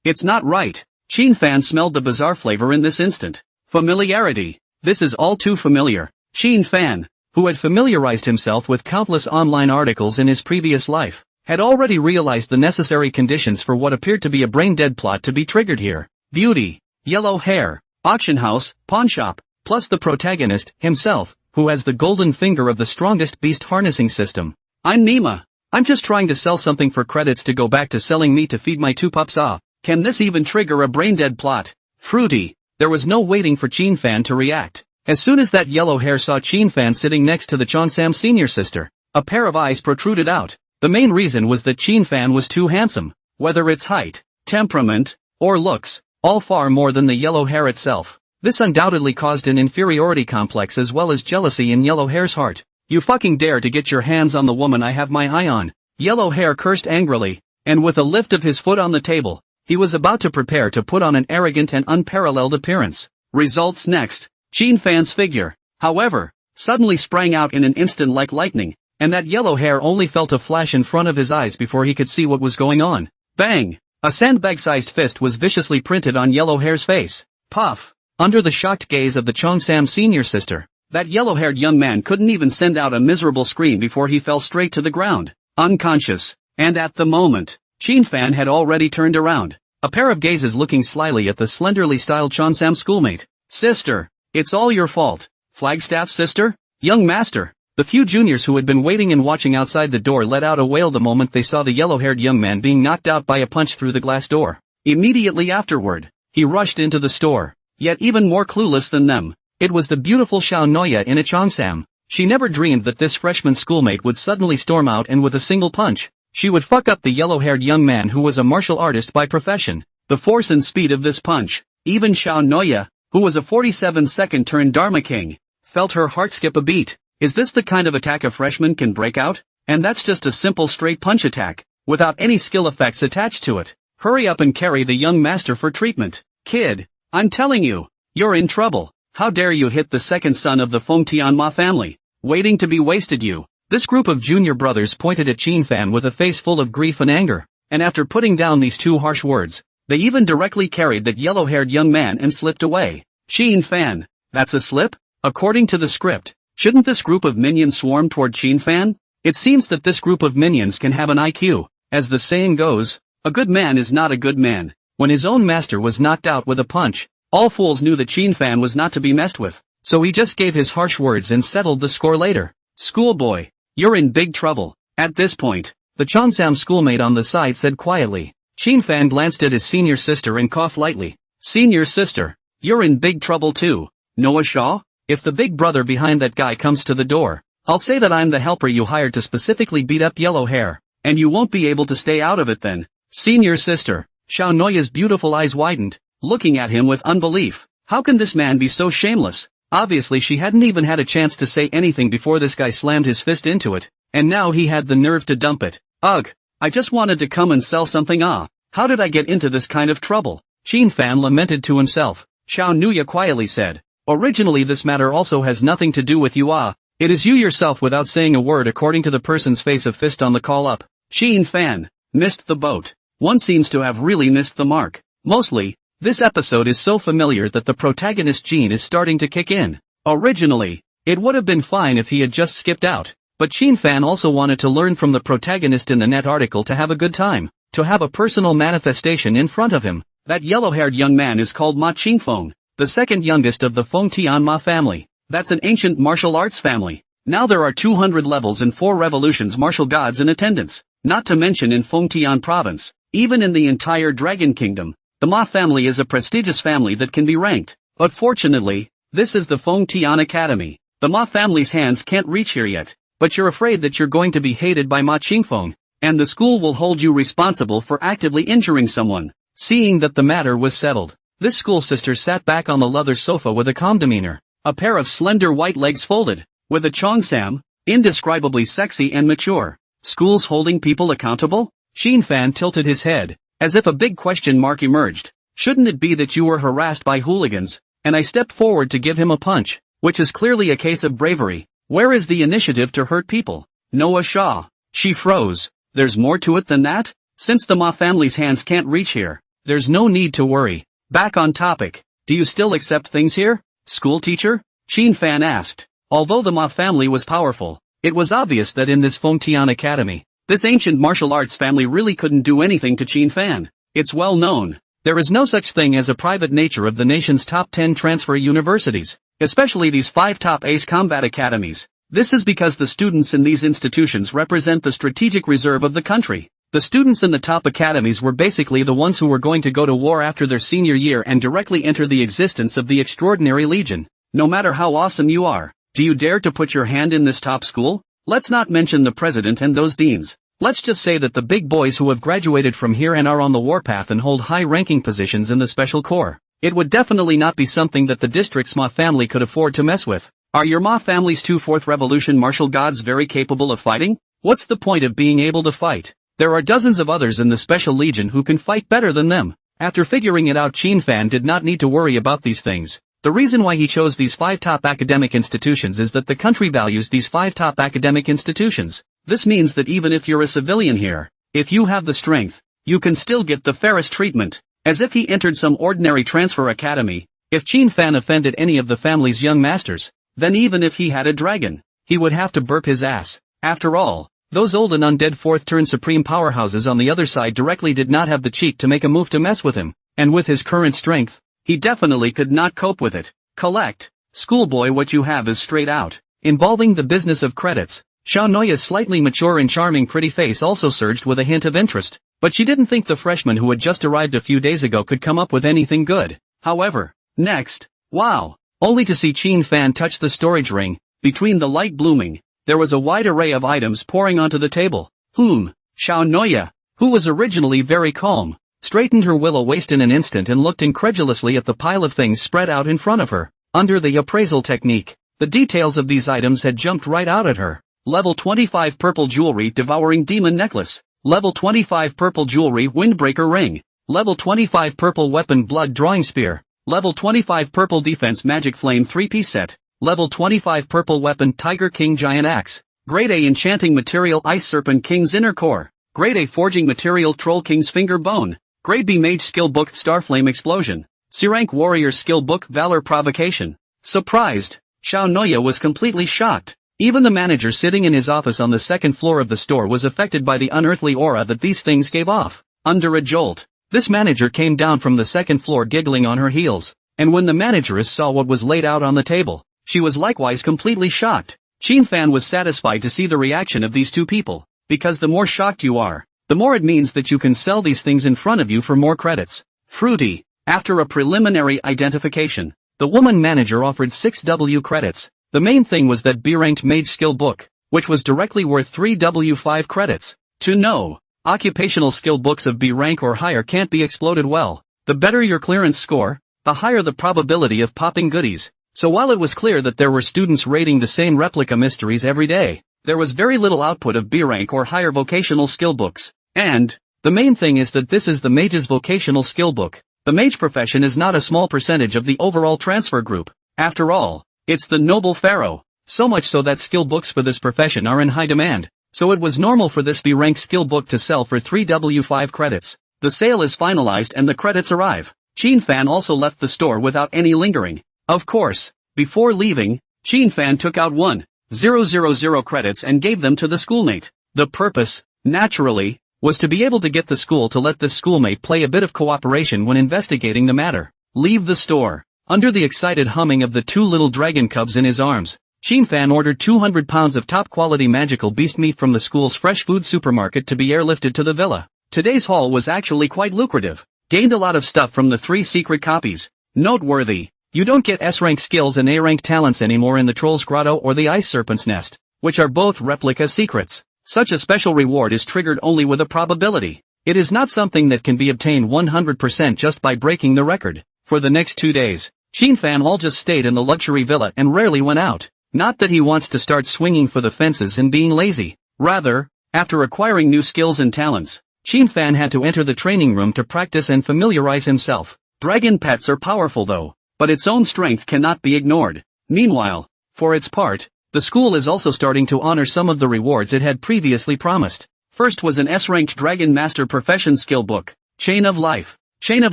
It's not right. Qin Fan smelled the bizarre flavor in this instant. Familiarity. This is all too familiar. Qin Fan, who had familiarized himself with countless online articles in his previous life, had already realized the necessary conditions for what appeared to be a brain-dead plot to be triggered here. Beauty, yellow hair, auction house, pawn shop, plus the protagonist, himself, who has the golden finger of the strongest beast harnessing system. I'm Nima. I'm just trying to sell something for credits to go back to selling meat to feed my two pups. Can this even trigger a brain-dead plot? Fruity. There was no waiting for Qin Fan to react. As soon as that yellow hair saw Qin Fan sitting next to the Cheongsam senior sister, a pair of eyes protruded out. The main reason was that Qin Fan was too handsome. Whether it's height, temperament, or looks, all far more than the yellow hair itself. This undoubtedly caused an inferiority complex as well as jealousy in yellow hair's heart. You fucking dare to get your hands on the woman I have my eye on. Yellow hair cursed angrily, and with a lift of his foot on the table, he was about to prepare to put on an arrogant and unparalleled appearance. Results next. Qin Fan's figure, however, suddenly sprang out in an instant like lightning, and that yellow hair only felt a flash in front of his eyes before he could see what was going on. Bang! A sandbag-sized fist was viciously printed on yellow hair's face. Puff! Under the shocked gaze of the Cheongsam senior sister, that yellow-haired young man couldn't even send out a miserable scream before he fell straight to the ground, unconscious. And at the moment, Qin Fan had already turned around, a pair of gazes looking slyly at the slenderly styled Cheongsam schoolmate. Sister! It's all your fault. Flagstaff sister? Young master. The few juniors who had been waiting and watching outside the door let out a wail the moment they saw the yellow-haired young man being knocked out by a punch through the glass door. Immediately afterward, he rushed into the store. Yet even more clueless than them, it was the beautiful Xiao Noya in a Cheongsam. She never dreamed that this freshman schoolmate would suddenly storm out and with a single punch, she would fuck up the yellow-haired young man who was a martial artist by profession. The force and speed of this punch, even Xiao Noya, who was a 47-second turn Dharma King, felt her heart skip a beat. Is this the kind of attack a freshman can break out? And that's just a simple straight punch attack, without any skill effects attached to it. Hurry up and carry the young master for treatment. Kid, I'm telling you, you're in trouble. How dare you hit the second son of the Feng Tianma family? Waiting to be wasted you. This group of junior brothers pointed at Qin Fan with a face full of grief and anger, and after putting down these two harsh words, they even directly carried that yellow-haired young man and slipped away. Qin Fan, that's a slip? According to the script, shouldn't this group of minions swarm toward Qin Fan? It seems that this group of minions can have an IQ. As the saying goes, a good man is not a good man. When his own master was knocked out with a punch, all fools knew that Qin Fan was not to be messed with, so he just gave his harsh words and settled the score later. Schoolboy, you're in big trouble. At this point, the Cheongsam schoolmate on the side said quietly. Qin Fan glanced at his senior sister and coughed lightly. Senior sister, you're in big trouble too. Noah Shaw? If the big brother behind that guy comes to the door, I'll say that I'm the helper you hired to specifically beat up yellow hair, and you won't be able to stay out of it then. Senior sister, Xiao Noya's beautiful eyes widened, looking at him with unbelief. How can this man be so shameless? Obviously she hadn't even had a chance to say anything before this guy slammed his fist into it, and now he had the nerve to dump it. Ugh, I just wanted to come and sell something. How did I get into this kind of trouble? Qin Fan lamented to himself. Xiao Nuya quietly said, originally this matter also has nothing to do with you. It is you yourself without saying a word according to the person's face of fist on the call up. Qin Fan, missed the boat. One seems to have really missed the mark. Mostly, this episode is so familiar that the protagonist gene is starting to kick in. Originally, it would have been fine if he had just skipped out, but Qin Fan also wanted to learn from the protagonist in the net article to have a good time, to have a personal manifestation in front of him. That yellow-haired young man is called Ma Qingfeng, the second youngest of the Feng Tianma family. That's an ancient martial arts family. Now there are 200 levels and 4 revolutions martial gods in attendance, not to mention in Feng Tian province, even in the entire Dragon Kingdom. The Ma family is a prestigious family that can be ranked, but fortunately, this is the Feng Tian Academy. The Ma family's hands can't reach here yet, but you're afraid that you're going to be hated by Ma Qingfeng, and the school will hold you responsible for actively injuring someone. Seeing that the matter was settled, this school sister sat back on the leather sofa with a calm demeanor, a pair of slender white legs folded. with a Cheongsam, indescribably sexy and mature. Schools holding people accountable? Shin Fan tilted his head, as if a big question mark emerged. Shouldn't it be that you were harassed by hooligans? And I stepped forward to give him a punch, which is clearly a case of bravery. Where is the initiative to hurt people? Noah Shaw. She froze. There's more to it than that? Since the Ma family's hands can't reach here, there's no need to worry. Back on topic. Do you still accept things here? School teacher? Shin Fan asked. Although the Ma family was powerful, it was obvious that in this Fengtian Academy, this ancient martial arts family really couldn't do anything to Shin Fan. It's well known. There is no such thing as a private nature of the nation's top 10 transfer universities, especially these 5 top ace combat academies. This is because the students in these institutions represent the strategic reserve of the country. The students in the top academies were basically the ones who were going to go to war after their senior year and directly enter the existence of the extraordinary legion. No matter how awesome you are, do you dare to put your hand in this top school? Let's not mention the president and those deans. Let's just say that the big boys who have graduated from here and are on the warpath and hold high-ranking positions in the Special Corps. It would definitely not be something that the district's Ma family could afford to mess with. Are your Ma family's 2 Fourth Revolution martial gods very capable of fighting? What's the point of being able to fight? There are dozens of others in the Special Legion who can fight better than them. After figuring it out, Shin Fan did not need to worry about these things. The reason why he chose these 5 top academic institutions is that the country values these 5 top academic institutions. This means that even if you're a civilian here, if you have the strength, you can still get the fairest treatment. As if he entered some ordinary transfer academy, if Shin Fan offended any of the family's young masters, then even if he had a dragon, he would have to burp his ass. After all, those old and undead 4th-turn supreme powerhouses on the other side directly did not have the cheek to make a move to mess with him, and with his current strength, he definitely could not cope with it. Collect. Schoolboy, what you have is straight out. Involving the business of credits. Xiao Noya's slightly mature and charming pretty face also surged with a hint of interest, but she didn't think the freshman who had just arrived a few days ago could come up with anything good. However, next, wow, only to see Shin Fan touch the storage ring. Between the light blooming, there was a wide array of items pouring onto the table. Xiao Noya, who was originally very calm, straightened her willow waist in an instant and looked incredulously at the pile of things spread out in front of her. Under the appraisal technique, the details of these items had jumped right out at her. Level 25 purple jewelry devouring demon necklace. Level 25 purple jewelry windbreaker ring. Level 25 purple weapon blood drawing spear. Level 25 purple defense magic flame 3-piece set. Level 25 purple weapon tiger king giant axe. Grade A enchanting material ice serpent king's inner core. Grade A forging material troll king's finger bone. Grade B mage skill book starflame explosion. C rank warrior skill book valor provocation. Surprised, Xiao Noya was completely shocked. Even the manager sitting in his office on the 2nd floor of the store was affected by the unearthly aura that these things gave off. Under a jolt, this manager came down from the 2nd floor giggling on her heels, and when the manageress saw what was laid out on the table, she was likewise completely shocked. Shin Fan was satisfied to see the reaction of these two people, because the more shocked you are, the more it means that you can sell these things in front of you for more credits. Fruity. After a preliminary identification, the woman manager offered 6W credits. The main thing was that B-ranked mage skill book, which was directly worth 3W5 credits. To know, occupational skill books of B rank or higher can't be exploded well. The better your clearance score, the higher the probability of popping goodies. So while it was clear that there were students raiding the same replica mysteries every day, there was very little output of B rank or higher vocational skill books. And, the main thing is that this is the mage's vocational skill book. The mage profession is not a small percentage of the overall transfer group. After all, it's the noble pharaoh. So much so that skill books for this profession are in high demand. So it was normal for this B-ranked skill book to sell for 3W5 credits. The sale is finalized and the credits arrive. Shin Fan also left the store without any lingering. Of course, before leaving, Shin Fan took out 1,000 credits and gave them to the schoolmate. The purpose, naturally, was to be able to get the school to let this schoolmate play a bit of cooperation when investigating the matter. Leave the store. Under the excited humming of the 2 little dragon cubs in his arms, Shin Fan ordered 200 pounds of top-quality magical beast meat from the school's fresh food supermarket to be airlifted to the villa. Today's haul was actually quite lucrative. Gained a lot of stuff from the 3 secret copies. Noteworthy, you don't get S-rank skills and A-rank talents anymore in the Troll's Grotto or the Ice Serpent's Nest, which are both replica secrets. Such a special reward is triggered only with a probability. It is not something that can be obtained 100% just by breaking the record. For the next 2 days, Shin Fan all just stayed in the luxury villa and rarely went out. Not that he wants to start swinging for the fences and being lazy. Rather, after acquiring new skills and talents, Qin Fan had to enter the training room to practice and familiarize himself. Dragon pets are powerful though, but its own strength cannot be ignored. Meanwhile, for its part, the school is also starting to honor some of the rewards it had previously promised. First was an S-ranked Dragon Master Profession skill book, Chain of Life. Chain of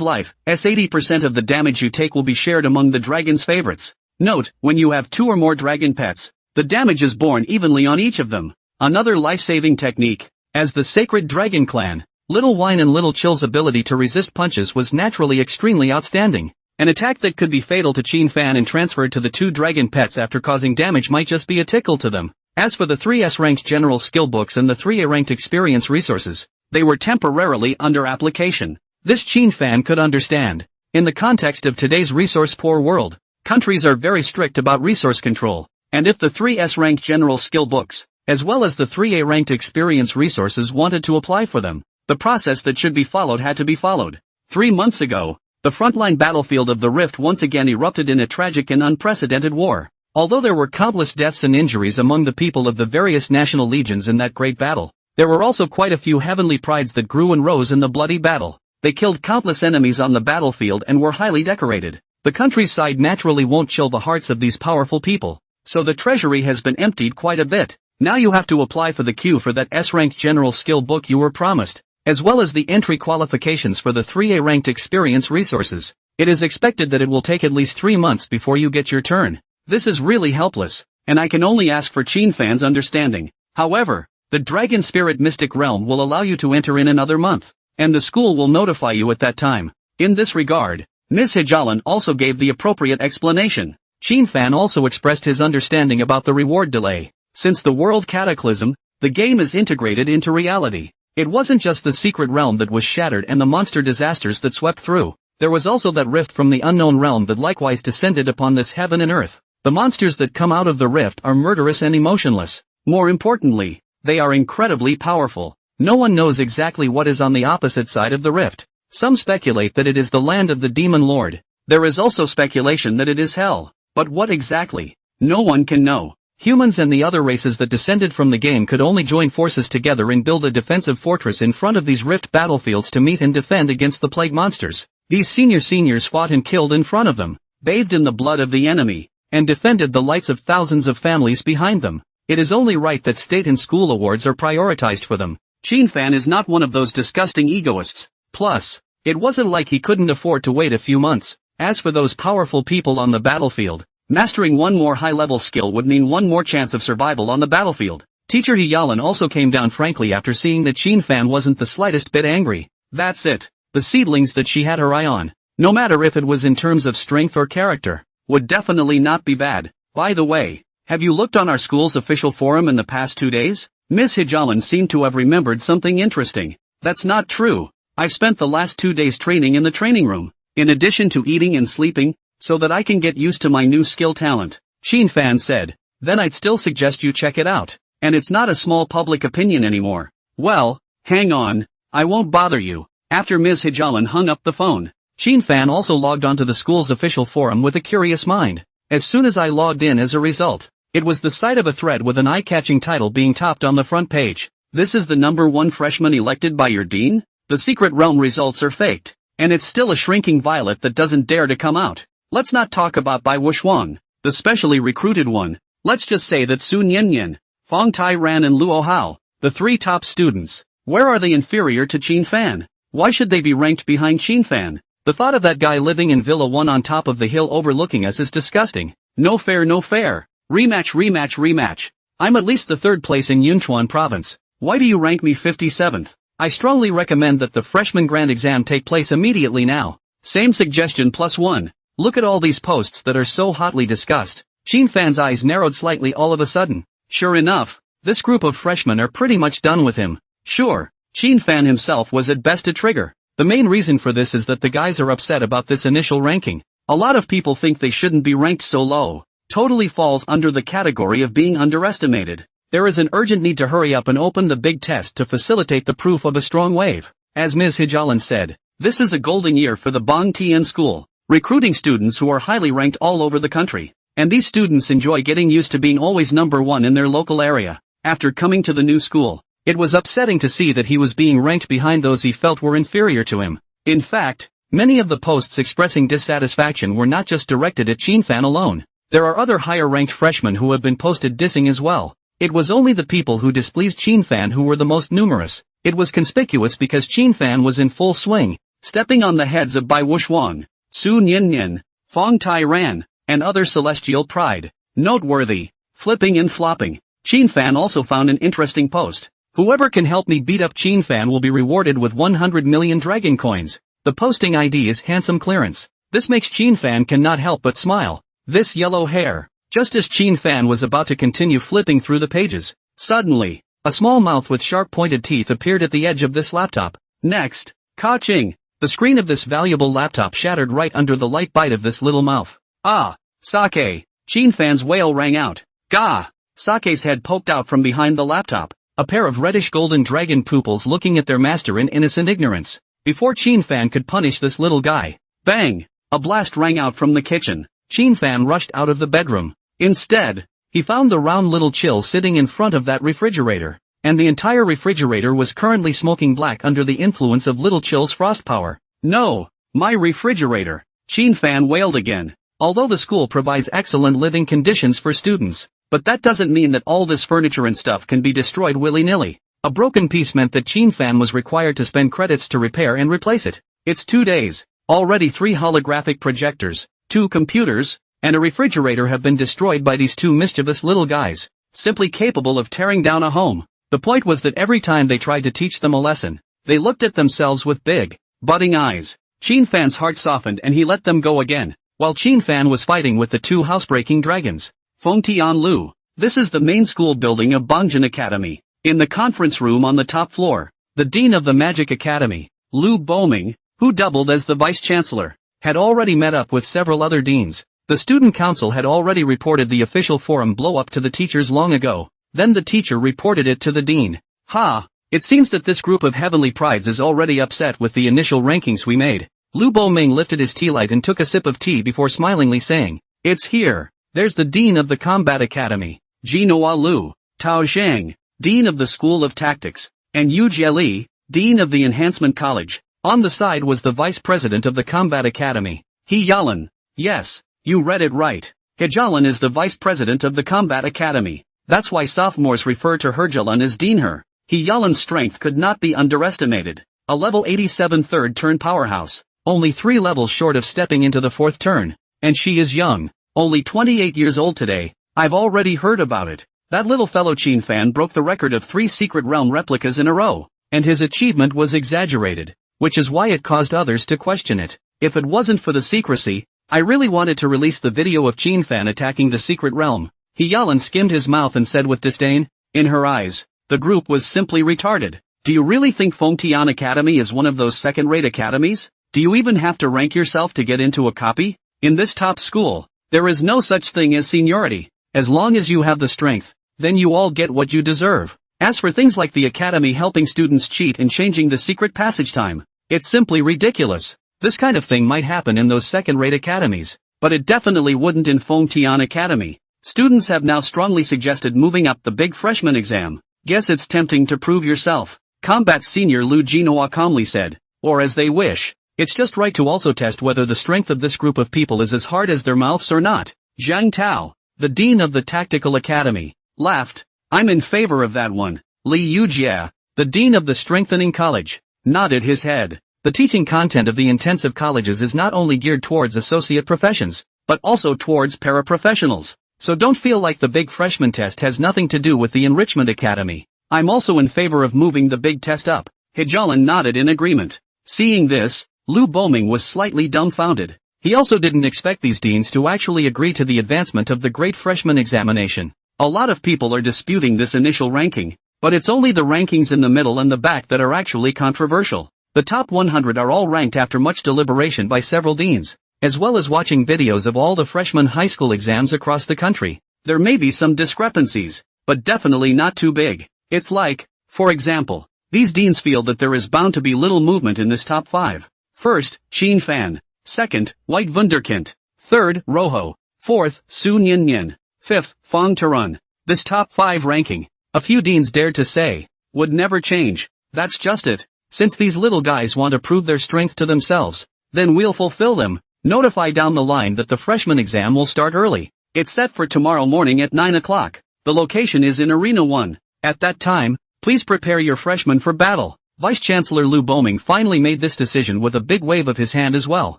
Life, 80% of the damage you take will be shared among the dragon's favorites. Note, when you have 2 or more dragon pets, the damage is borne evenly on each of them. Another life-saving technique, as the Sacred Dragon Clan, Little Wine and Little Chill's ability to resist punches was naturally extremely outstanding. An attack that could be fatal to Qin Fan and transferred to the 2 dragon pets after causing damage might just be a tickle to them. As for the 3 S-ranked general skill books and the 3 A-ranked experience resources, they were temporarily under application. This Qin Fan could understand. In the context of today's resource-poor world, countries are very strict about resource control, and if the 3 S-ranked general skill books, as well as the 3 A-ranked experience resources wanted to apply for them, the process that should be followed had to be followed. 3 months ago, the frontline battlefield of the Rift once again erupted in a tragic and unprecedented war. Although there were countless deaths and injuries among the people of the various national legions in that great battle, there were also quite a few heavenly prides that grew and rose in the bloody battle. They killed countless enemies on the battlefield and were highly decorated. The countryside naturally won't chill the hearts of these powerful people, so the treasury has been emptied quite a bit. Now you have to apply for the queue for that S-ranked general skill book you were promised, as well as the entry qualifications for the 3 A-ranked experience resources. It is expected that it will take at least 3 months before you get your turn. This is really helpless, and I can only ask for Qin Fan's understanding. However, the Dragon Spirit Mystic Realm will allow you to enter in another month, and the school will notify you at that time. In this regard, Ms. Hijalan also gave the appropriate explanation. Qin Fan also expressed his understanding about the reward delay. Since the world cataclysm, the game is integrated into reality. It wasn't just the secret realm that was shattered and the monster disasters that swept through. There was also that rift from the unknown realm that likewise descended upon this heaven and earth. The monsters that come out of the rift are murderous and emotionless. More importantly, they are incredibly powerful. No one knows exactly what is on the opposite side of the rift. Some speculate that it is the land of the demon lord. There is also speculation that it is hell. But what exactly? No one can know. Humans and the other races that descended from the game could only join forces together and build a defensive fortress in front of these rift battlefields to meet and defend against the plague monsters. These seniors fought and killed in front of them, bathed in the blood of the enemy, and defended the lights of thousands of families behind them. It is only right that state and school awards are prioritized for them. Qin Fan is not one of those disgusting egoists. Plus, it wasn't like he couldn't afford to wait a few months. As for those powerful people on the battlefield, mastering one more high-level skill would mean one more chance of survival on the battlefield. Teacher Hiyalan also came down frankly after seeing that Qin Fan wasn't the slightest bit angry. That's it. The seedlings that she had her eye on, no matter if it was in terms of strength or character, would definitely not be bad. By the way, have you looked on our school's official forum in the past 2 days? Ms. Hijalan seemed to have remembered something interesting. That's not true. I've spent the last 2 days training in the training room, in addition to eating and sleeping, so that I can get used to my new skill talent. Qin Fan said. Then I'd still suggest you check it out. And it's not a small public opinion anymore. Well, hang on, I won't bother you. After Ms. Hijalan hung up the phone, Qin Fan also logged onto the school's official forum with a curious mind. As soon as I logged in as a result, it was the sight of a thread with an eye-catching title being topped on the front page. This is the #1 freshman elected by your dean? The secret realm results are faked, and it's still a shrinking violet that doesn't dare to come out. Let's not talk about Bai Wuxuang, the specially recruited one. Let's just say that Su Nianyan, Fong Tai Ran and Luo Hao, the 3 top students, where are they inferior to Qin Fan? Why should they be ranked behind Qin Fan? The thought of that guy living in Villa 1 on top of the hill overlooking us is disgusting. No fair, no fair. Rematch. I'm at least the 3rd place in Yunchuan province. Why do you rank me 57th? I strongly recommend that the freshman grand exam take place immediately now. Same suggestion +1. Look at all these posts that are so hotly discussed. Qin Fan's eyes narrowed slightly all of a sudden. Sure enough, this group of freshmen are pretty much done with him. Sure, Qin Fan himself was at best a trigger. The main reason for this is that the guys are upset about this initial ranking. A lot of people think they shouldn't be ranked so low. Totally falls under the category of being underestimated. There is an urgent need to hurry up and open the big test to facilitate the proof of a strong wave. As Ms. Hijalan said, this is a golden year for the Bang Tian school, recruiting students who are highly ranked all over the country. And these students enjoy getting used to being always number one in their local area. After coming to the new school, it was upsetting to see that he was being ranked behind those he felt were inferior to him. In fact, many of the posts expressing dissatisfaction were not just directed at Chinfan alone. There are other higher-ranked freshmen who have been posted dissing as well. It was only the people who displeased Chinfan who were the most numerous. It was conspicuous because Chinfan was in full swing, stepping on the heads of Bai Wuxuang, Su Nian, Fong Tai Ran, and other celestial pride. Noteworthy, flipping and flopping. Chinfan also found an interesting post. Whoever can help me beat up Chinfan will be rewarded with 100 million dragon coins. The posting ID is handsome clearance. This makes Chinfan cannot help but smile. This yellow hair. Just as Chinfan was about to continue flipping through the pages, suddenly, a small mouth with sharp pointed teeth appeared at the edge of this laptop. Next, ka-ching! The screen of this valuable laptop shattered right under the light bite of this little mouth. Ah! Sake! Chinfan's wail rang out. Gah! Sake's head poked out from behind the laptop, a pair of reddish-golden dragon pupils looking at their master in innocent ignorance. Before Chinfan could punish this little guy, bang! A blast rang out from the kitchen. Chinfan rushed out of the bedroom. Instead, he found the round little chill sitting in front of that refrigerator, and the entire refrigerator was currently smoking black under the influence of little chill's frost power. No! My refrigerator! Chinfan wailed again. Although the school provides excellent living conditions for students, but that doesn't mean that all this furniture and stuff can be destroyed willy-nilly. A broken piece meant that Chinfan was required to spend credits to repair and replace it. It's 2 days. Already 3 holographic projectors, 2 computers, and a refrigerator have been destroyed by these 2 mischievous little guys, simply capable of tearing down a home. The point was that every time they tried to teach them a lesson, they looked at themselves with big, budding eyes. Chinfan's heart softened and he let them go again, while Chinfan was fighting with the 2 housebreaking dragons. Feng Tianlu. This is the main school building of Bongjin Academy. In the conference room on the top floor, the dean of the Magic Academy, Lu Boming, who doubled as the vice-chancellor, had already met up with several other deans. The student council had already reported the official forum blow-up to the teachers long ago. Then the teacher reported it to the dean. Ha! It seems that this group of heavenly prides is already upset with the initial rankings we made. Lu Boming lifted his tea light and took a sip of tea before smilingly saying, "It's here. There's the dean of the Combat Academy, Jinoa Lu, Tao Zhang, dean of the School of Tactics, and Yu Jieli, dean of the Enhancement College." On the side was the vice president of the Combat Academy, He Yalan. Yes, you read it right. Hejalan is the vice president of the Combat Academy. That's why sophomores refer to Herjalan as Dean Her. He Yalan's strength could not be underestimated. A level 87 third turn powerhouse, only 3 levels short of stepping into the 4th turn. And she is young, only 28 years old today. I've already heard about it. That little fellow Chinfan broke the record of 3 Secret Realm replicas in a row, and his achievement was exaggerated, which is why it caused others to question it. If it wasn't for the secrecy, I really wanted to release the video of Chinfan attacking the Secret Realm. He Yalan skimmed his mouth and said with disdain, in her eyes, the group was simply retarded. Do you really think Fengtian Academy is one of those second-rate academies? Do you even have to rank yourself to get into a copy? In this top school, there is no such thing as seniority. As long as you have the strength, then you all get what you deserve. As for things like the academy helping students cheat and changing the secret passage time, it's simply ridiculous. This kind of thing might happen in those second-rate academies, but it definitely wouldn't in Fengtian Academy. Students have now strongly suggested moving up the big freshman exam. Guess it's tempting to prove yourself. Combat Senior Lu Jinoa calmly said, or as they wish. It's just right to also test whether the strength of this group of people is as hard as their mouths or not. Zhang Tao, the dean of the Tactical Academy, laughed. I'm in favor of that one. Li Yujia, the dean of the Strengthening College, nodded his head. The teaching content of the intensive colleges is not only geared towards associate professions, but also towards paraprofessionals. So don't feel like the big freshman test has nothing to do with the Enrichment Academy. I'm also in favor of moving the big test up. Hejalan nodded in agreement. Seeing this, Lu Boming was slightly dumbfounded. He also didn't expect these deans to actually agree to the advancement of the great freshman examination. A lot of people are disputing this initial ranking, but it's only the rankings in the middle and the back that are actually controversial. The top 100 are all ranked after much deliberation by several deans, as well as watching videos of all the freshman high school exams across the country. There may be some discrepancies, but definitely not too big. It's like, for example, these deans feel that there is bound to be little movement in this top 5. First, Chinfan. Second, White Wunderkind. Third, Rojo. 4th, Su Nyin Nyin. 5th, Fong Tarun. This top 5 ranking, a few deans dared to say, would never change. That's just it. Since these little guys want to prove their strength to themselves, then we'll fulfill them. Notify down the line that the freshman exam will start early. It's set for tomorrow morning at 9 o'clock. The location is in Arena 1. At that time, please prepare your freshmen for battle. Vice-Chancellor Lu Boming finally made this decision with a big wave of his hand as well.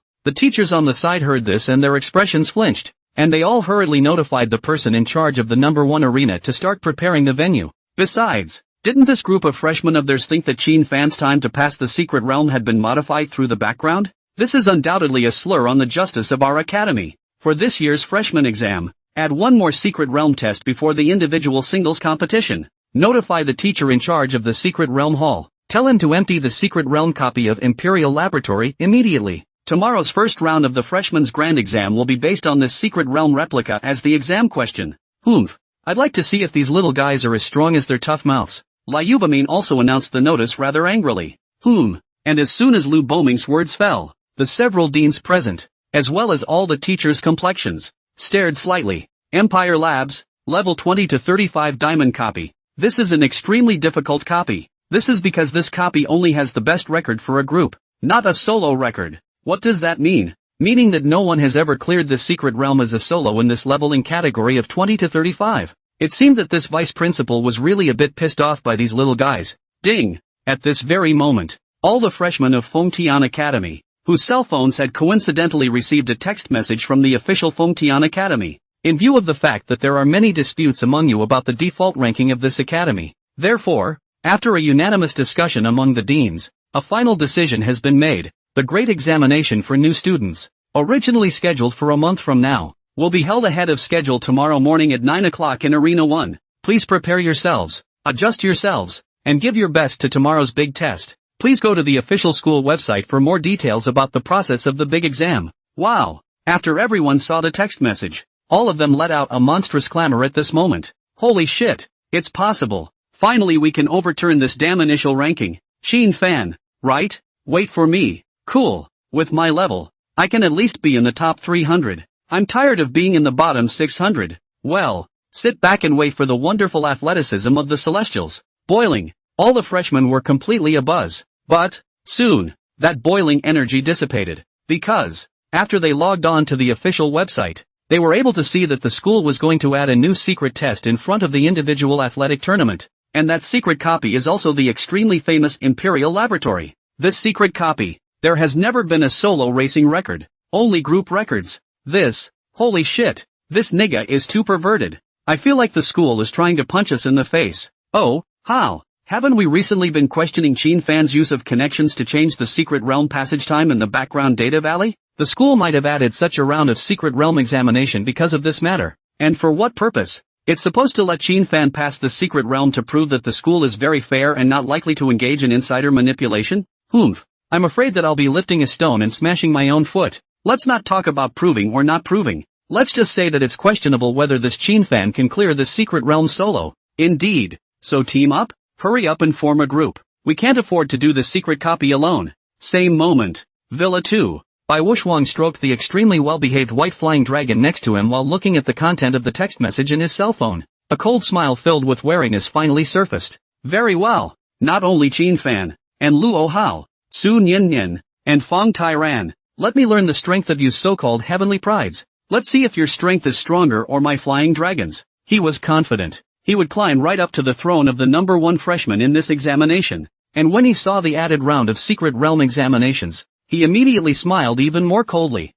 The teachers on the side heard this and their expressions flinched, and they all hurriedly notified the person in charge of the number 1 arena to start preparing the venue. Besides, didn't this group of freshmen of theirs think that Qin Fan's time to pass the secret realm had been modified through the background? This is undoubtedly a slur on the justice of our academy. For this year's freshman exam, add one more secret realm test before the individual singles competition. Notify the teacher in charge of the secret realm hall. Tell him to empty the secret realm copy of Imperial Laboratory immediately. Tomorrow's first round of the freshman's grand exam will be based on this secret realm replica as the exam question. I'd like to see if these little guys are as strong as their tough mouths. Liu Baming also announced the notice rather angrily. And as soon as Lu Boming's words fell, the several deans present, as well as all the teachers' complexions, stared slightly. Empire Labs, level 20 to 35 diamond copy. This is an extremely difficult copy. This is because this copy only has the best record for a group, not a solo record. What does that mean? Meaning that no one has ever cleared this secret realm as a solo in this leveling category of 20 to 35. It seemed that this vice principal was really a bit pissed off by these little guys. Ding! At this very moment, all the freshmen of Fengtian Academy, whose cell phones had coincidentally received a text message from the official Fengtian Academy, in view of the fact that there are many disputes among you about the default ranking of this academy. Therefore, after a unanimous discussion among the deans, a final decision has been made. The great examination for new students, originally scheduled for a month from now, will be held ahead of schedule tomorrow morning at 9 o'clock in Arena 1. Please prepare yourselves, adjust yourselves, and give your best to tomorrow's big test. Please go to the official school website for more details about the process of the big exam. Wow! After everyone saw the text message, all of them let out a monstrous clamor at this moment. Holy shit! It's possible! Finally we can overturn this damn initial ranking. Qin Fan, right? Wait for me. Cool. With my level, I can at least be in the top 300. I'm tired of being in the bottom 600. Well, sit back and wait for the wonderful athleticism of the Celestials. Boiling. All the freshmen were completely abuzz. But, soon, that boiling energy dissipated. Because, after they logged on to the official website, they were able to see that the school was going to add a new secret test in front of the individual athletic tournament. And that secret copy is also the extremely famous Imperial Laboratory. This secret copy. There has never been a solo racing record, only group records. Holy shit, this nigga is too perverted. I feel like the school is trying to punch us in the face. Oh, how? Haven't we recently been questioning Qin Fan's use of connections to change the secret realm passage time in the background data valley? The school might have added such a round of secret realm examination because of this matter. And for what purpose? It's supposed to let Qin Fan pass the secret realm to prove that the school is very fair and not likely to engage in insider manipulation? I'm afraid that I'll be lifting a stone and smashing my own foot. Let's not talk about proving or not proving. Let's just say that it's questionable whether this Qin Fan can clear the secret realm solo. Indeed. So team up? Hurry up and form a group. We can't afford to do the secret copy alone. Same moment. Villa 2. Bai Wuxuang stroked the extremely well-behaved white flying dragon next to him while looking at the content of the text message in his cell phone. A cold smile filled with wariness finally surfaced. Very well. Not only Qin Fan, and Luo Hao, Su Nyin Nyin, and Fong Tairan, let me learn the strength of you so-called heavenly prides. Let's see if your strength is stronger or my flying dragons. He was confident. He would climb right up to the throne of the number 1 freshman in this examination. And when he saw the added round of secret realm examinations, he immediately smiled even more coldly.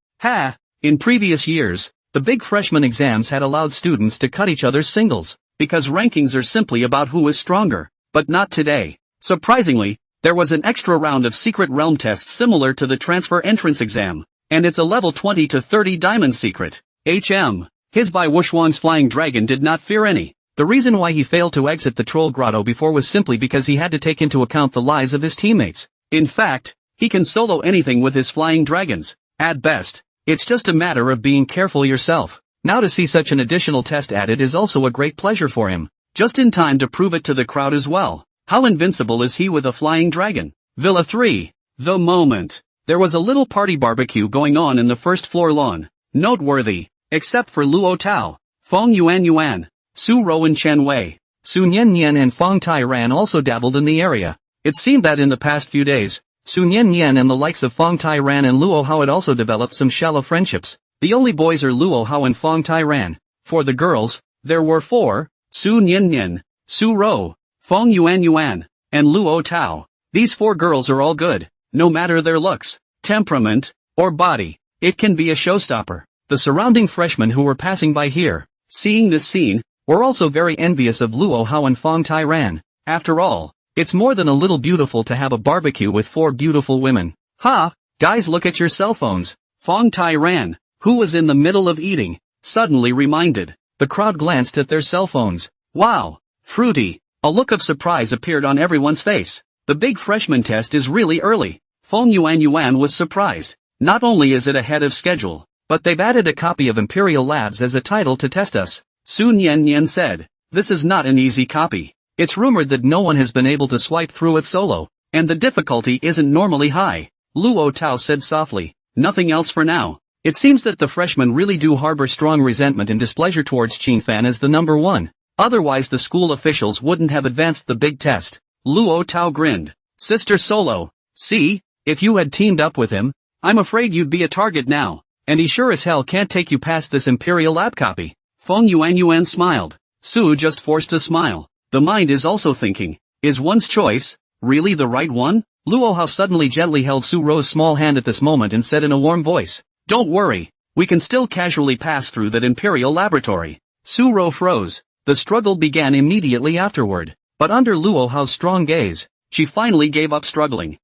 In previous years, the big freshman exams had allowed students to cut each other's singles, because rankings are simply about who is stronger. But not today. Surprisingly, there was an extra round of secret realm tests similar to the transfer entrance exam, and it's a level 20 to 30 diamond secret. His Bai Wuxuang's flying dragon did not fear any. The reason why he failed to exit the troll grotto before was simply because he had to take into account the lives of his teammates. In fact, he can solo anything with his flying dragons. At best, it's just a matter of being careful yourself. Now to see such an additional test added is also a great pleasure for him. Just in time to prove it to the crowd as well. How invincible is he with a flying dragon? Villa 3. The moment. There was a little party barbecue going on in the first floor lawn. Noteworthy. except for Luo Tao, Feng Yuan, Su Ro and Chen Wei. Su Nian and Feng Tai-ran also dabbled in the area. It seemed that in the past few days, Su Nian and the likes of Feng Tai-ran and Luo Hao had also developed some shallow friendships. The only boys are Luo Hao and Feng Tai-ran. For the girls, there were 4, Su Nian, Su Ro, Feng Yuan, and Luo Tao. These 4 girls are all good, no matter their looks, temperament, or body. It can be a showstopper. The surrounding freshmen who were passing by here, seeing this scene, were also very envious of Luo Hao and Feng Tai-ran. After all, it's more than a little beautiful to have a barbecue with 4 beautiful women. Ha! Guys, look at your cell phones. Feng Tai-ran, who was in the middle of eating, suddenly reminded. The crowd glanced at their cell phones. Wow! Fruity! A look of surprise appeared on everyone's face. The big freshman test is really early. Feng Yuan was surprised. Not only is it ahead of schedule, but they've added a copy of Imperial Labs as a title to test us. Su Nian said, this is not an easy copy. It's rumored that no one has been able to swipe through it solo, and the difficulty isn't normally high. Luo Tao said softly, nothing else for now. It seems that the freshmen really do harbor strong resentment and displeasure towards Qinfan as the number 1. Otherwise the school officials wouldn't have advanced the big test. Luo Tao grinned. Sister Solo, see, if you had teamed up with him, I'm afraid you'd be a target now, and he sure as hell can't take you past this Imperial Lab copy. Feng Yuan smiled. Su just forced a smile. The mind is also thinking, is one's choice really the right one? Luo Hao suddenly gently held Su Ro's small hand at this moment and said in a warm voice, don't worry, we can still casually pass through that Imperial laboratory. Su Ro froze. The struggle began immediately afterward, but under Luo Hao's strong gaze, she finally gave up struggling.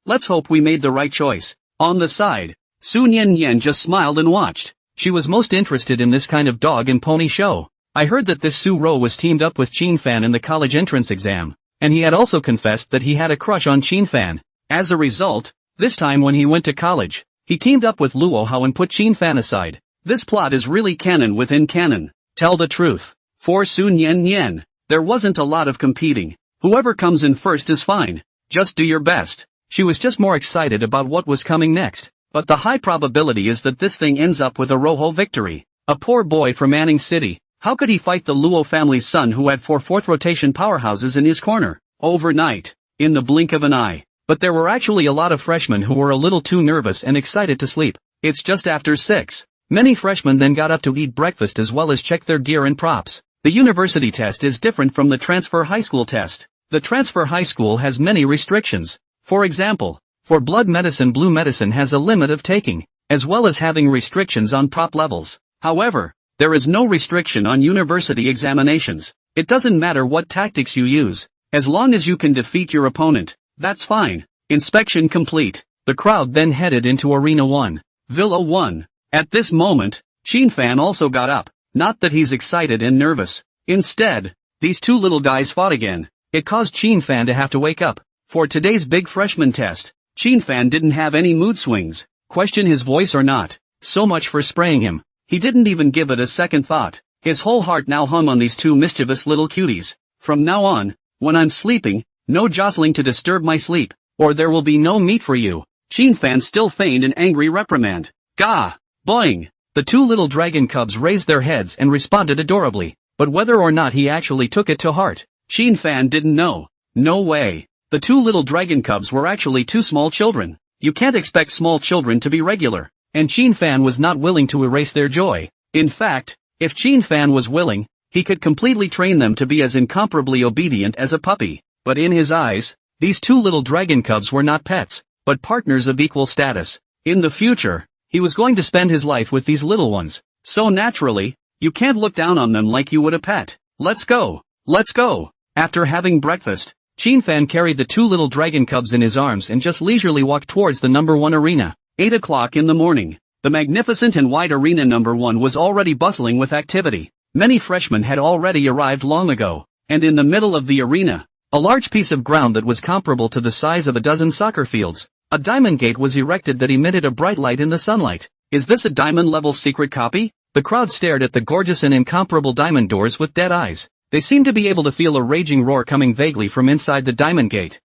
Let's hope we made the right choice. On the side, Su Nian just smiled and watched. She was most interested in this kind of dog and pony show. I heard that this Su Ro was teamed up with Qinfan in the college entrance exam, and he had also confessed that he had a crush on Qinfan. As a result, this time when he went to college, he teamed up with Luo Hao and put Qinfan aside. This plot is really canon within canon. Tell the truth. For Su Nian, there wasn't a lot of competing. Whoever comes in first is fine. Just do your best. She was just more excited about what was coming next. But the high probability is that this thing ends up with a Rojo victory. A poor boy from Anning City. How could he fight the Luo family's son who had 4 fourth rotation powerhouses in his corner? Overnight. In the blink of an eye. But there were actually a lot of freshmen who were a little too nervous and excited to sleep. It's just after 6. Many freshmen then got up to eat breakfast as well as check their gear and props. The university test is different from the transfer high school test. The transfer high school has many restrictions. For example, for blood medicine, blue medicine has a limit of taking, as well as having restrictions on prop levels. However, there is no restriction on university examinations. It doesn't matter what tactics you use, as long as you can defeat your opponent, that's fine. Inspection complete. The crowd then headed into Arena 1. Villa 1. At this moment, Qinfan also got up. Not that he's excited and nervous. Instead, these 2 little guys fought again. It caused Qinfan to have to wake up. For today's big freshman test, Qinfan didn't have any mood swings. Question his voice or not. So much for spraying him. He didn't even give it a second thought. His whole heart now hung on these 2 mischievous little cuties. From now on, when I'm sleeping, no jostling to disturb my sleep, or there will be no meat for you. Qinfan still feigned an angry reprimand. Gah! Boing! The 2 little dragon cubs raised their heads and responded adorably, but whether or not he actually took it to heart, Qinfan didn't know. No way. The 2 little dragon cubs were actually 2 small children. You can't expect small children to be regular, and Qinfan was not willing to erase their joy. In fact, if Qinfan was willing, he could completely train them to be as incomparably obedient as a puppy. But in his eyes, these 2 little dragon cubs were not pets, but partners of equal status. In the future, he was going to spend his life with these little ones. So naturally, you can't look down on them like you would a pet. Let's go. Let's go. After having breakfast, Qinfan carried the 2 little dragon cubs in his arms and just leisurely walked towards the number 1 arena. 8 o'clock in the morning. The magnificent and wide arena number 1 was already bustling with activity. Many freshmen had already arrived long ago, and in the middle of the arena, a large piece of ground that was comparable to the size of a dozen soccer fields, a diamond gate was erected that emitted a bright light in the sunlight. Is this a diamond-level secret copy? The crowd stared at the gorgeous and incomparable diamond doors with dead eyes. They seemed to be able to feel a raging roar coming vaguely from inside the diamond gate.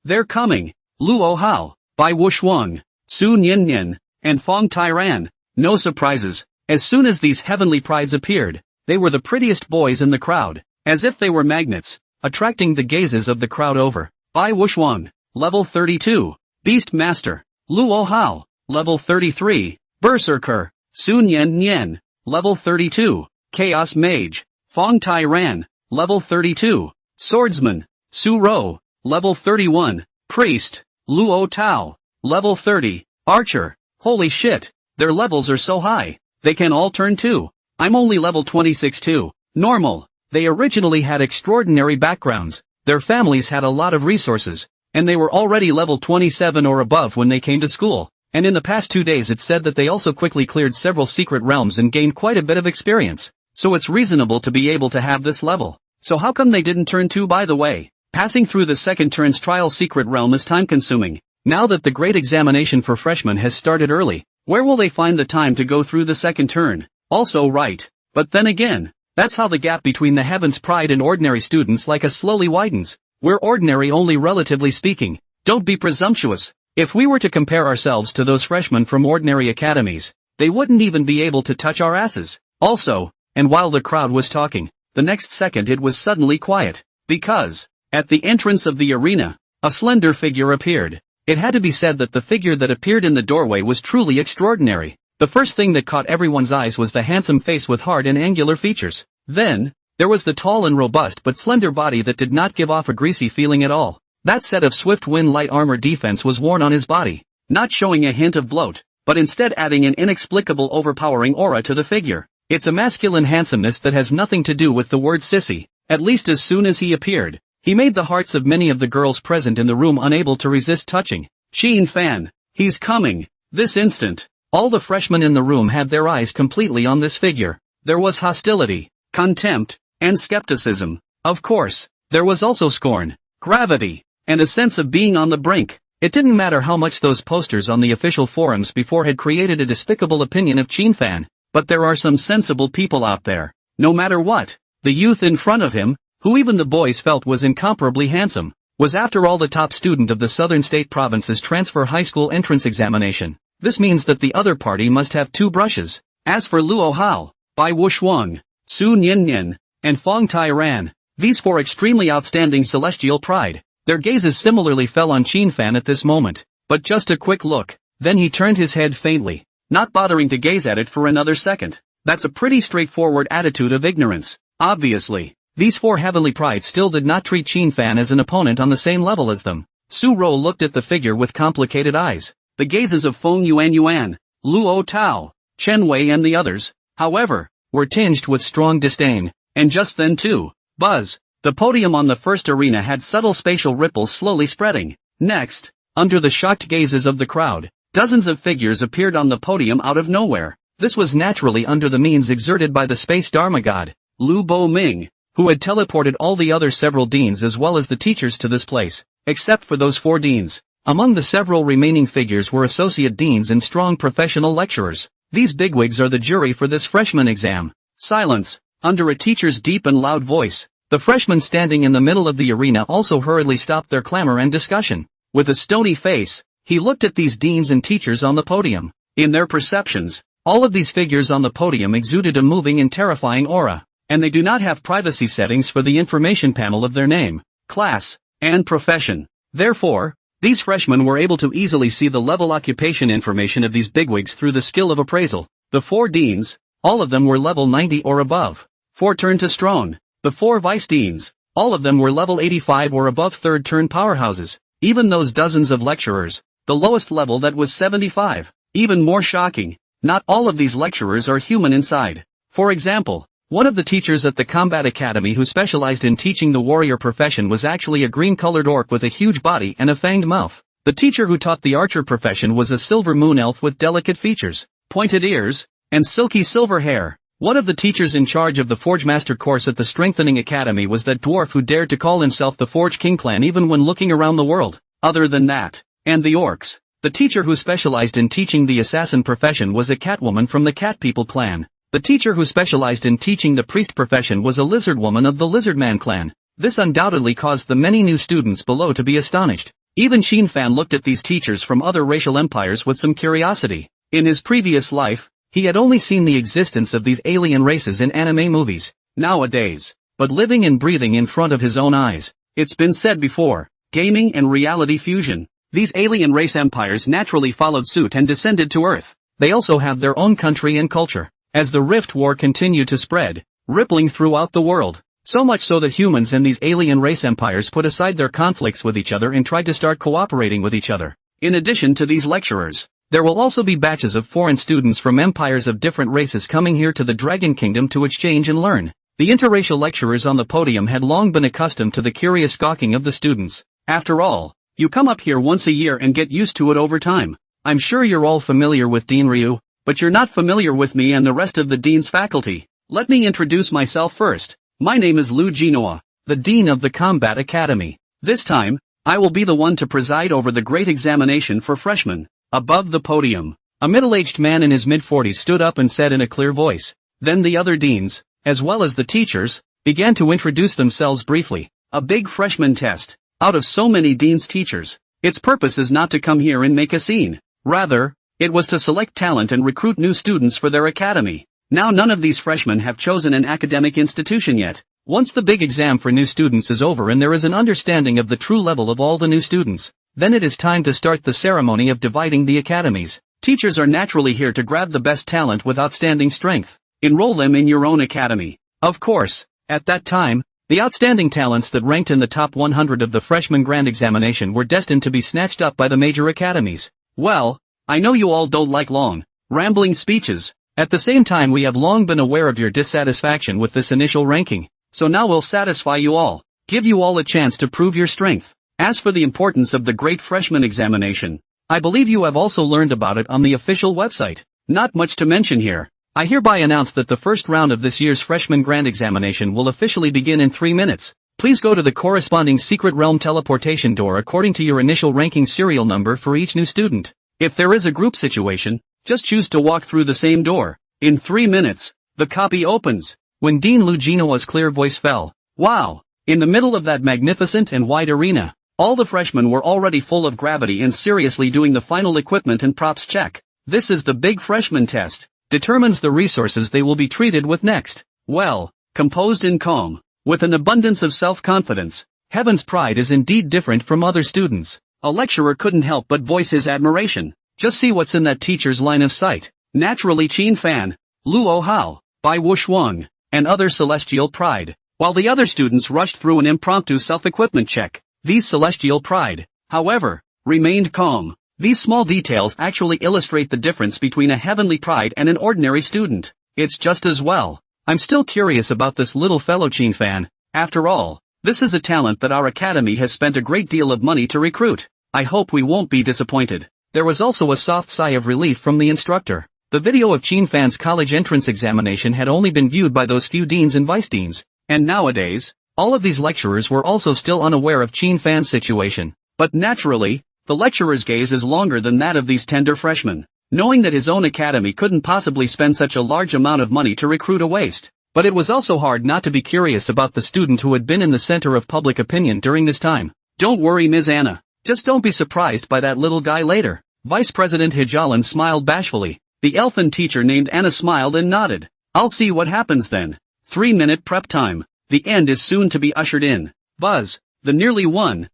They're coming. Luo Hao, Bai Wushuang, Su Nian, and Feng Tai-ran. No surprises. As soon as these heavenly prides appeared, they were the prettiest boys in the crowd, as if they were magnets, attracting the gazes of the crowd over. Bai Wuxuan, level 32, Beast Master, Luo Hao, level 33, Berserker, Sun Yen Nian, level 32, Chaos Mage, Fong Tai Ran, level 32, Swordsman, Su Rou, level 31, Priest, Luo Tao, level 30, Archer. Holy shit, their levels are so high, they can all turn too. I'm only level 26 too. Normal. They originally had extraordinary backgrounds, their families had a lot of resources, and they were already level 27 or above when they came to school, and in the past 2 days it said that they also quickly cleared several secret realms and gained quite a bit of experience, so it's reasonable to be able to have this level. So how come they didn't turn 2 by the way? Passing through the second turn's trial secret realm is time consuming. Now that the great examination for freshmen has started early, where will they find the time to go through the second turn? Also right. But then again, that's how the gap between the heavens pride and ordinary students like us slowly widens. We're ordinary only relatively speaking. Don't be presumptuous. If we were to compare ourselves to those freshmen from ordinary academies, they wouldn't even be able to touch our asses. Also, and while the crowd was talking, the next second it was suddenly quiet, because, at the entrance of the arena, a slender figure appeared. It had to be said that the figure that appeared in the doorway was truly extraordinary. The first thing that caught everyone's eyes was the handsome face with hard and angular features. Then, there was the tall and robust but slender body that did not give off a greasy feeling at all. That set of Swift Wind light armor defense was worn on his body, not showing a hint of bloat, but instead adding an inexplicable overpowering aura to the figure. It's a masculine handsomeness that has nothing to do with the word sissy. At least as soon as he appeared, he made the hearts of many of the girls present in the room unable to resist touching. Qin Fan, he's coming, this instant. All the freshmen in the room had their eyes completely on this figure. There was hostility, contempt, and skepticism. Of course, there was also scorn, gravity, and a sense of being on the brink. It didn't matter how much those posters on the official forums before had created a despicable opinion of Qin Fan, but there are some sensible people out there. No matter what, the youth in front of him, who even the boys felt was incomparably handsome, was after all the top student of the Southern State Province's transfer high school entrance examination. This means that the other party must have 2 brushes. As for Luo Hao, Bai Wuxuan, Su Nian, and Fong Tai Ran, these 4 extremely outstanding celestial pride, their gazes similarly fell on Qin Fan at this moment, but just a quick look, then he turned his head faintly, not bothering to gaze at it for another second. That's a pretty straightforward attitude of ignorance. Obviously, these 4 heavenly prides still did not treat Qin Fan as an opponent on the same level as them. Su Rou looked at the figure with complicated eyes. The gazes of Feng Yuan, Luo Tao, Chen Wei and the others, however, were tinged with strong disdain, and just then too, buzz, the podium on the first arena had subtle spatial ripples slowly spreading. Next, under the shocked gazes of the crowd, dozens of figures appeared on the podium out of nowhere. This was naturally under the means exerted by the space Dharma god, Lu Bo Ming, who had teleported all the other several deans as well as the teachers to this place, except for those 4 deans. Among the several remaining figures were associate deans and strong professional lecturers. These bigwigs are the jury for this freshman exam. Silence. Under a teacher's deep and loud voice, the freshmen standing in the middle of the arena also hurriedly stopped their clamor and discussion. With a stony face, he looked at these deans and teachers on the podium. In their perceptions, all of these figures on the podium exuded a moving and terrifying aura, and they do not have privacy settings for the information panel of their name, class, and profession. Therefore, these freshmen were able to easily see the level occupation information of these bigwigs through the skill of appraisal. The 4 deans, all of them were level 90 or above. 4 turn to Strone. The 4 vice deans, all of them were level 85 or above third turn powerhouses. Even those dozens of lecturers, the lowest level that was 75. Even more shocking, not all of these lecturers are human inside. For example, one of the teachers at the Combat Academy who specialized in teaching the warrior profession was actually a green-colored orc with a huge body and a fanged mouth. The teacher who taught the archer profession was a silver moon elf with delicate features, pointed ears, and silky silver hair. One of the teachers in charge of the Forge Master course at the Strengthening Academy was that dwarf who dared to call himself the Forge King Clan even when looking around the world. Other than that, and the orcs, the teacher who specialized in teaching the assassin profession was a catwoman from the Cat People clan. The teacher who specialized in teaching the priest profession was a lizard woman of the Lizardman clan. This undoubtedly caused the many new students below to be astonished. Even Qin Fan looked at these teachers from other racial empires with some curiosity. In his previous life, He had only seen the existence of these alien races in anime movies, nowadays, but living and breathing in front of his own eyes. It's been said before, gaming and reality fusion. These alien race empires naturally followed suit and descended to Earth. They also have their own country and culture. As the Rift War continued to spread, rippling throughout the world, so much so that humans and these alien race empires put aside their conflicts with each other and tried to start cooperating with each other. In addition to these lecturers, there will also be batches of foreign students from empires of different races coming here to the Dragon Kingdom to exchange and learn. The interracial lecturers on the podium had long been accustomed to the curious gawking of the students. After all, you come up here once a year and get used to it over time. I'm sure you're all familiar with Dean Ryu, but you're not familiar with me and the rest of the Dean's faculty. Let me introduce myself first. My name is Lu Genoa, the Dean of the Combat Academy. This time, I will be the one to preside over the great examination for freshmen. Above the podium, a middle-aged man in his mid-40s stood up and said in a clear voice. Then the other deans, as well as the teachers, began to introduce themselves briefly. A big freshman test. Out of so many dean's teachers, its purpose is not to come here and make a scene. Rather, it was to select talent and recruit new students for their academy. Now none of these freshmen have chosen an academic institution yet. Once the big exam for new students is over and there is an understanding of the true level of all the new students, then it is time to start the ceremony of dividing the academies. Teachers are naturally here to grab the best talent with outstanding strength. Enroll them in your own academy. Of course, at that time, the outstanding talents that ranked in the top 100 of the freshman grand examination were destined to be snatched up by the major academies. Well, I know you all don't like long, rambling speeches. At the same time, we have long been aware of your dissatisfaction with this initial ranking, so now we'll satisfy you all, give you all a chance to prove your strength. As for the importance of the great freshman examination, I believe you have also learned about it on the official website. Not much to mention here. I hereby announce that the first round of this year's freshman grand examination will officially begin in 3 minutes. Please go to the corresponding secret realm teleportation door according to your initial ranking serial number for each new student. If there is a group situation, just choose to walk through the same door. In 3 minutes, the copy opens. When Dean Lu Genoa's clear voice fell, wow! In the middle of that magnificent and wide arena, all the freshmen were already full of gravity and seriously doing the final equipment and props check. This is the big freshman test. Determines the resources they will be treated with next. Well, composed and calm, with an abundance of self-confidence, Heaven's Pride is indeed different from other students. A lecturer couldn't help but voice his admiration. Just see what's in that teacher's line of sight. Naturally Qin Fan, Luo Hao, Bai Wushuang, and other Celestial Pride. While the other students rushed through an impromptu self-equipment check, these Celestial Pride, however, remained calm. These small details actually illustrate the difference between a heavenly pride and an ordinary student. It's just as well. I'm still curious about this little fellow Qin Fan. After all, this is a talent that our academy has spent a great deal of money to recruit. I hope we won't be disappointed. There was also a soft sigh of relief from the instructor. The video of Qin Fan's college entrance examination had only been viewed by those few deans and vice deans. And nowadays, all of these lecturers were also still unaware of Qin Fan's situation. But naturally, the lecturer's gaze is longer than that of these tender freshmen, knowing that his own academy couldn't possibly spend such a large amount of money to recruit a waste. But it was also hard not to be curious about the student who had been in the center of public opinion during this time. Don't worry, Ms. Anna. Just don't be surprised by that little guy later. Vice President Hijalan smiled bashfully. The elfin teacher named Anna smiled and nodded. I'll see what happens then. 3-minute prep time. The end is soon to be ushered in. Buzz, the nearly 1,000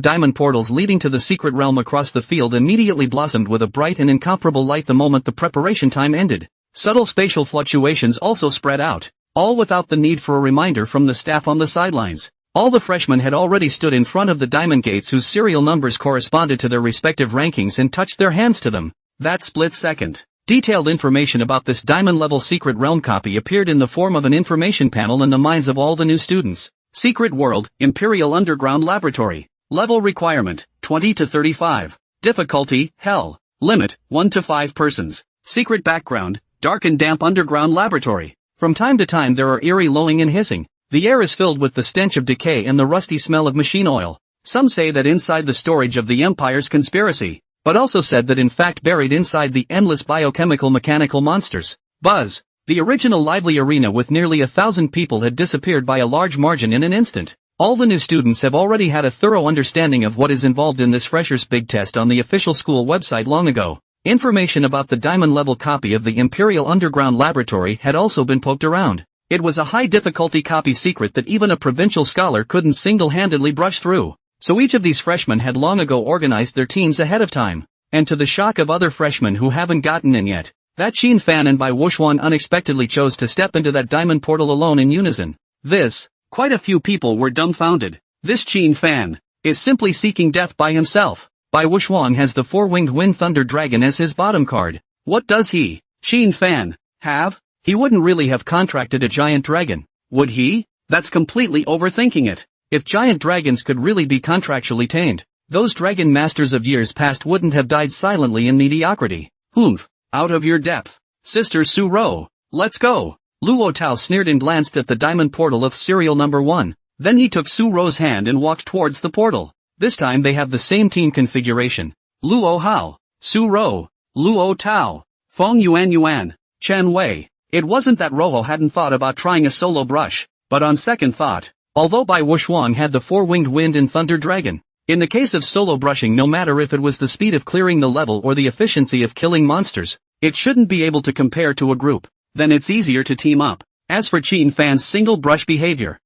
diamond portals leading to the secret realm across the field immediately blossomed with a bright and incomparable light the moment the preparation time ended. Subtle spatial fluctuations also spread out, all without the need for a reminder from the staff on the sidelines. All the freshmen had already stood in front of the diamond gates whose serial numbers corresponded to their respective rankings and touched their hands to them. That split second, detailed information about this diamond-level secret realm copy appeared in the form of an information panel in the minds of all the new students. Secret World, Imperial Underground Laboratory. Level requirement, 20 to 35. Difficulty, Hell. Limit, 1 to 5 persons. Secret background, dark and damp underground laboratory. From time to time there are eerie lowing and hissing. The air is filled with the stench of decay and the rusty smell of machine oil. Some say that inside the storage of the Empire's conspiracy, but also said that in fact buried inside the endless biochemical mechanical monsters. Buzz. The original lively arena with nearly 1,000 people had disappeared by a large margin in an instant. All the new students have already had a thorough understanding of what is involved in this Freshers' Big Test on the official school website long ago. Information about the diamond-level copy of the Imperial Underground Laboratory had also been poked around. It was a high-difficulty copy secret that even a provincial scholar couldn't single-handedly brush through. So each of these freshmen had long ago organized their teams ahead of time. And to the shock of other freshmen who haven't gotten in yet, that Qin Fan and Bai Wuxuan unexpectedly chose to step into that diamond portal alone in unison. Quite a few people were dumbfounded. This Qin Fan is simply seeking death by himself. Bai Wuxuan has the four-winged Wind Thunder Dragon as his bottom card. What does he, Qin Fan, have? He wouldn't really have contracted a giant dragon, would he? That's completely overthinking it. If giant dragons could really be contractually tamed, those dragon masters of years past wouldn't have died silently in mediocrity. Humph. Out of your depth. Sister Su Ro. Let's go. Luo Tao sneered and glanced at the diamond portal of serial number 1. Then he took Su Ro's hand and walked towards the portal. This time they have the same team configuration. Luo Hao, Su Ro, Luo Tao, Feng Yuan, Chen Wei. It wasn't that Roho hadn't thought about trying a solo brush, but on second thought, although Bai Wuxuan had the four-winged Wind and Thunder Dragon, in the case of solo brushing, no matter if it was the speed of clearing the level or the efficiency of killing monsters, it shouldn't be able to compare to a group. Then it's easier to team up. As for Qin Fan's single brush behavior,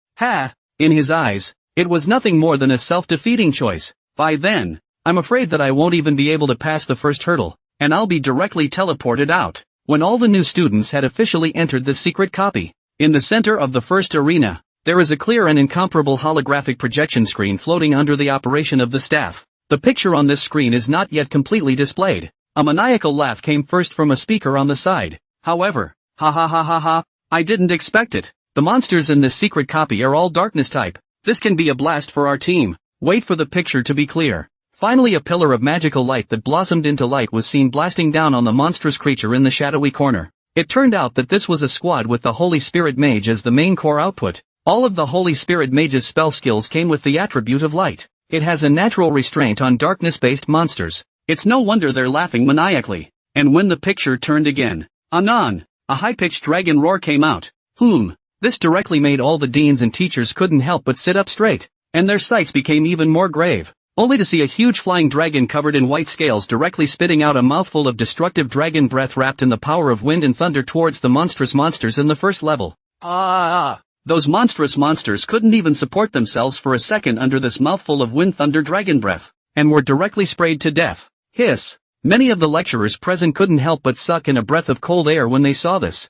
in his eyes, it was nothing more than a self-defeating choice. By then, I'm afraid that I won't even be able to pass the first hurdle, and I'll be directly teleported out. When all the new students had officially entered the secret copy, in the center of the first arena, there is a clear and incomparable holographic projection screen floating under the operation of the staff. The picture on this screen is not yet completely displayed. A maniacal laugh came first from a speaker on the side. However, I didn't expect it. The monsters in this secret copy are all darkness type. This can be a blast for our team. Wait for the picture to be clear. Finally, a pillar of magical light that blossomed into light was seen blasting down on the monstrous creature in the shadowy corner. It turned out that this was a squad with the Holy Spirit Mage as the main core output. All of the Holy Spirit Mage's spell skills came with the attribute of light. It has a natural restraint on darkness-based monsters. It's no wonder they're laughing maniacally. And when the picture turned again, anon, a high-pitched dragon roar came out. This directly made all the deans and teachers couldn't help but sit up straight, and their sights became even more grave, only to see a huge flying dragon covered in white scales directly spitting out a mouthful of destructive dragon breath wrapped in the power of wind and thunder towards the monstrous monsters in the first level. Those monstrous monsters couldn't even support themselves for a second under this mouthful of wind thunder dragon breath, and were directly sprayed to death. Hiss. Many of the lecturers present couldn't help but suck in a breath of cold air when they saw this.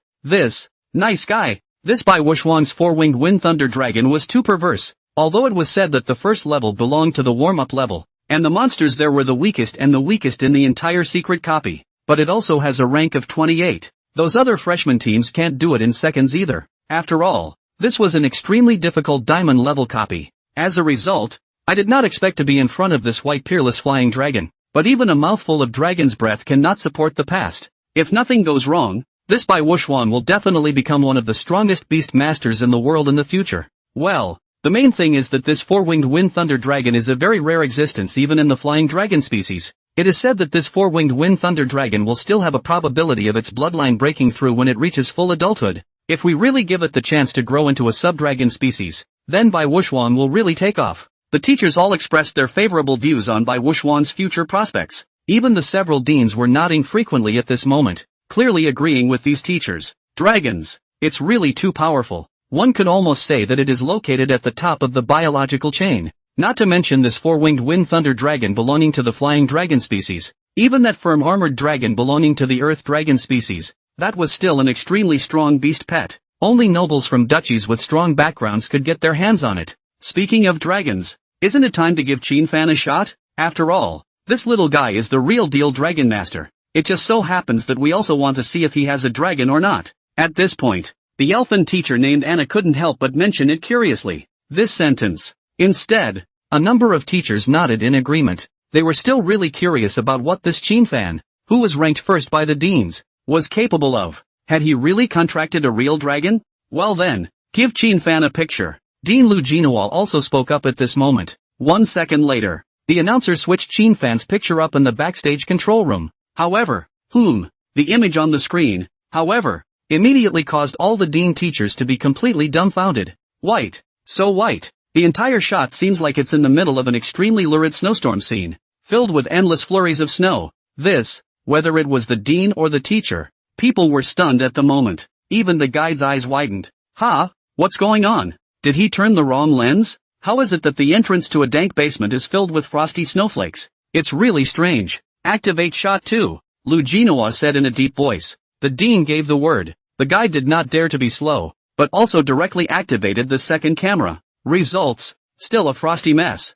Nice guy. This Bai Wuxuan's four-winged Wind Thunder Dragon was too perverse. Although it was said that the first level belonged to the warm-up level, and the monsters there were the weakest in the entire secret copy, but it also has a rank of 28. Those other freshman teams can't do it in seconds either. After all, this was an extremely difficult diamond-level copy. As a result, I did not expect to be in front of this white peerless flying dragon, but even a mouthful of dragon's breath cannot support the past. If nothing goes wrong, this Bai Wuxuan will definitely become one of the strongest beast masters in the world in the future. Well, the main thing is that this four-winged Wind Thunder Dragon is a very rare existence even in the flying dragon species. It is said that this four-winged Wind Thunder Dragon will still have a probability of its bloodline breaking through when it reaches full adulthood. If we really give it the chance to grow into a sub-dragon species, then Bai Wuxuan will really take off. The teachers all expressed their favorable views on Bai Wuxuan's future prospects. Even the several deans were nodding frequently at this moment, clearly agreeing with these teachers. Dragons. It's really too powerful. One could almost say that it is located at the top of the biological chain. Not to mention this four-winged Wind Thunder Dragon belonging to the flying dragon species. Even that firm armored dragon belonging to the earth dragon species. That was still an extremely strong beast pet. Only nobles from duchies with strong backgrounds could get their hands on it. Speaking of dragons, isn't it time to give Qin Fan a shot? After all, this little guy is the real deal dragon master. It just so happens that we also want to see if he has a dragon or not. At this point, the elfin teacher named Anna couldn't help but mention it curiously. This sentence. Instead, a number of teachers nodded in agreement. They were still really curious about what this Qin Fan, who was ranked first by the deans, was capable of. Had he really contracted a real dragon? Well then, give Qin Fan a picture. Dean Lu Jinual also spoke up at this moment. 1 second later, the announcer switched Qin Fan's picture up in the backstage control room. However, the image on the screen, immediately caused all the dean teachers to be completely dumbfounded. White. So white. The entire shot seems like it's in the middle of an extremely lurid snowstorm scene, filled with endless flurries of snow. This Whether it was the dean or the teacher, people were stunned at the moment. Even the guide's eyes widened. Ha! What's going on? Did he turn the wrong lens? How is it that the entrance to a dank basement is filled with frosty snowflakes? It's really strange. Activate shot 2, Lu Jinhua said in a deep voice. The dean gave the word. The guide did not dare to be slow, but also directly activated the second camera. Results, still a frosty mess.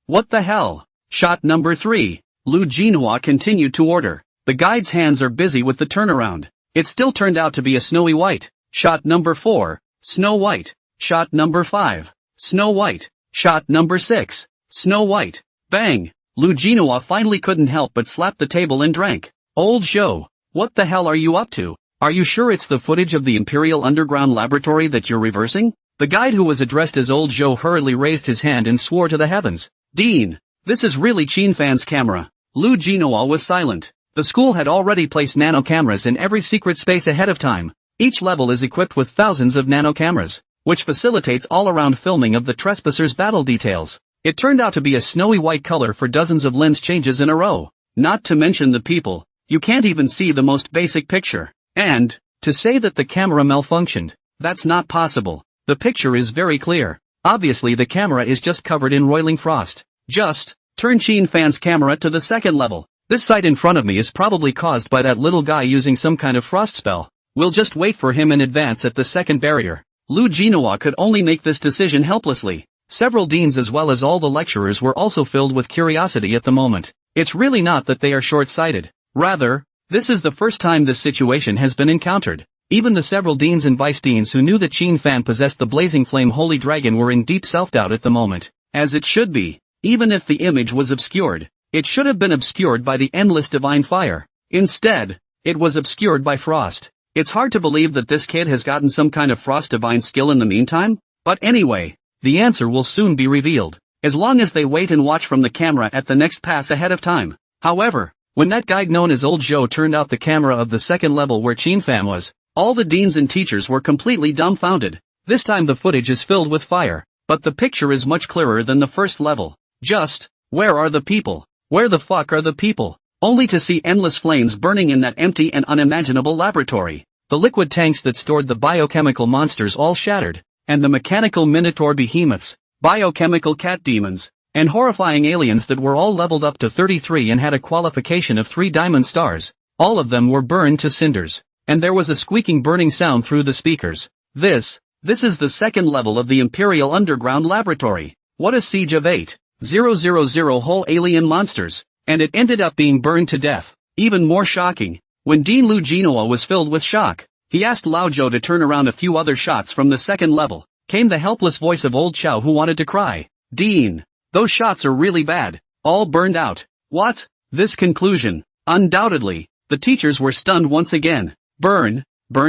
What the hell? Shot number 3. Lu Jinhua continued to order. The guide's hands are busy with the turnaround. It still turned out to be a snowy white. Shot number 4. Snow white. Shot number 5. Snow white. Shot number 6. Snow white. Bang! Lu Jinhua finally couldn't help but slap the table and drank. Old Zhou, what the hell are you up to? Are you sure it's the footage of the Imperial Underground Laboratory that you're reversing? The guide who was addressed as Old Zhou hurriedly raised his hand and swore to the heavens. Dean, this is really Qin Fan's camera. Lu Jinhua was silent. The school had already placed nano cameras in every secret space ahead of time. Each level is equipped with thousands of nano cameras, which facilitates all-around filming of the trespassers' battle details. It turned out to be a snowy white color for dozens of lens changes in a row. Not to mention the people. You can't even see the most basic picture. And, to say that the camera malfunctioned, that's not possible. The picture is very clear. Obviously the camera is just covered in roiling frost. Just, turn Qin Fan's camera to the second level. This sight in front of me is probably caused by that little guy using some kind of frost spell. We'll just wait for him in advance at the second barrier. Lu Jinhua could only make this decision helplessly. Several deans as well as all the lecturers were also filled with curiosity at the moment. It's really not that they are short-sighted. Rather, this is the first time this situation has been encountered. Even the several deans and vice-deans who knew that Qin Fan possessed the blazing flame holy dragon were in deep self-doubt at the moment. As it should be. Even if the image was obscured, it should have been obscured by the endless divine fire. Instead, it was obscured by frost. It's hard to believe that this kid has gotten some kind of frost divine skill in the meantime. But anyway, the answer will soon be revealed, as long as they wait and watch from the camera at the next pass ahead of time. However, when that guide known as Old Zhou turned out the camera of the second level where Qin Fan was, all the deans and teachers were completely dumbfounded. This time the footage is filled with fire, but the picture is much clearer than the first level. Just, where are the people? Where the fuck are the people? Only to see endless flames burning in that empty and unimaginable laboratory. The liquid tanks that stored the biochemical monsters all shattered, and the mechanical minotaur behemoths, biochemical cat demons, and horrifying aliens that were all leveled up to 33 and had a qualification of 3 diamond stars. All of them were burned to cinders, and there was a squeaking burning sound through the speakers. This is the second level of the Imperial Underground Laboratory. What a siege of 8,000 whole alien monsters, and it ended up being burned to death. Even more shocking, when Dean Lu Jinhua was filled with shock, he asked Lao Zhou to turn around a few other shots from the second level. Came the helpless voice of Old Chow who wanted to cry. Dean, those shots are really bad. All burned out. What? This conclusion. Undoubtedly, the teachers were stunned once again. Burned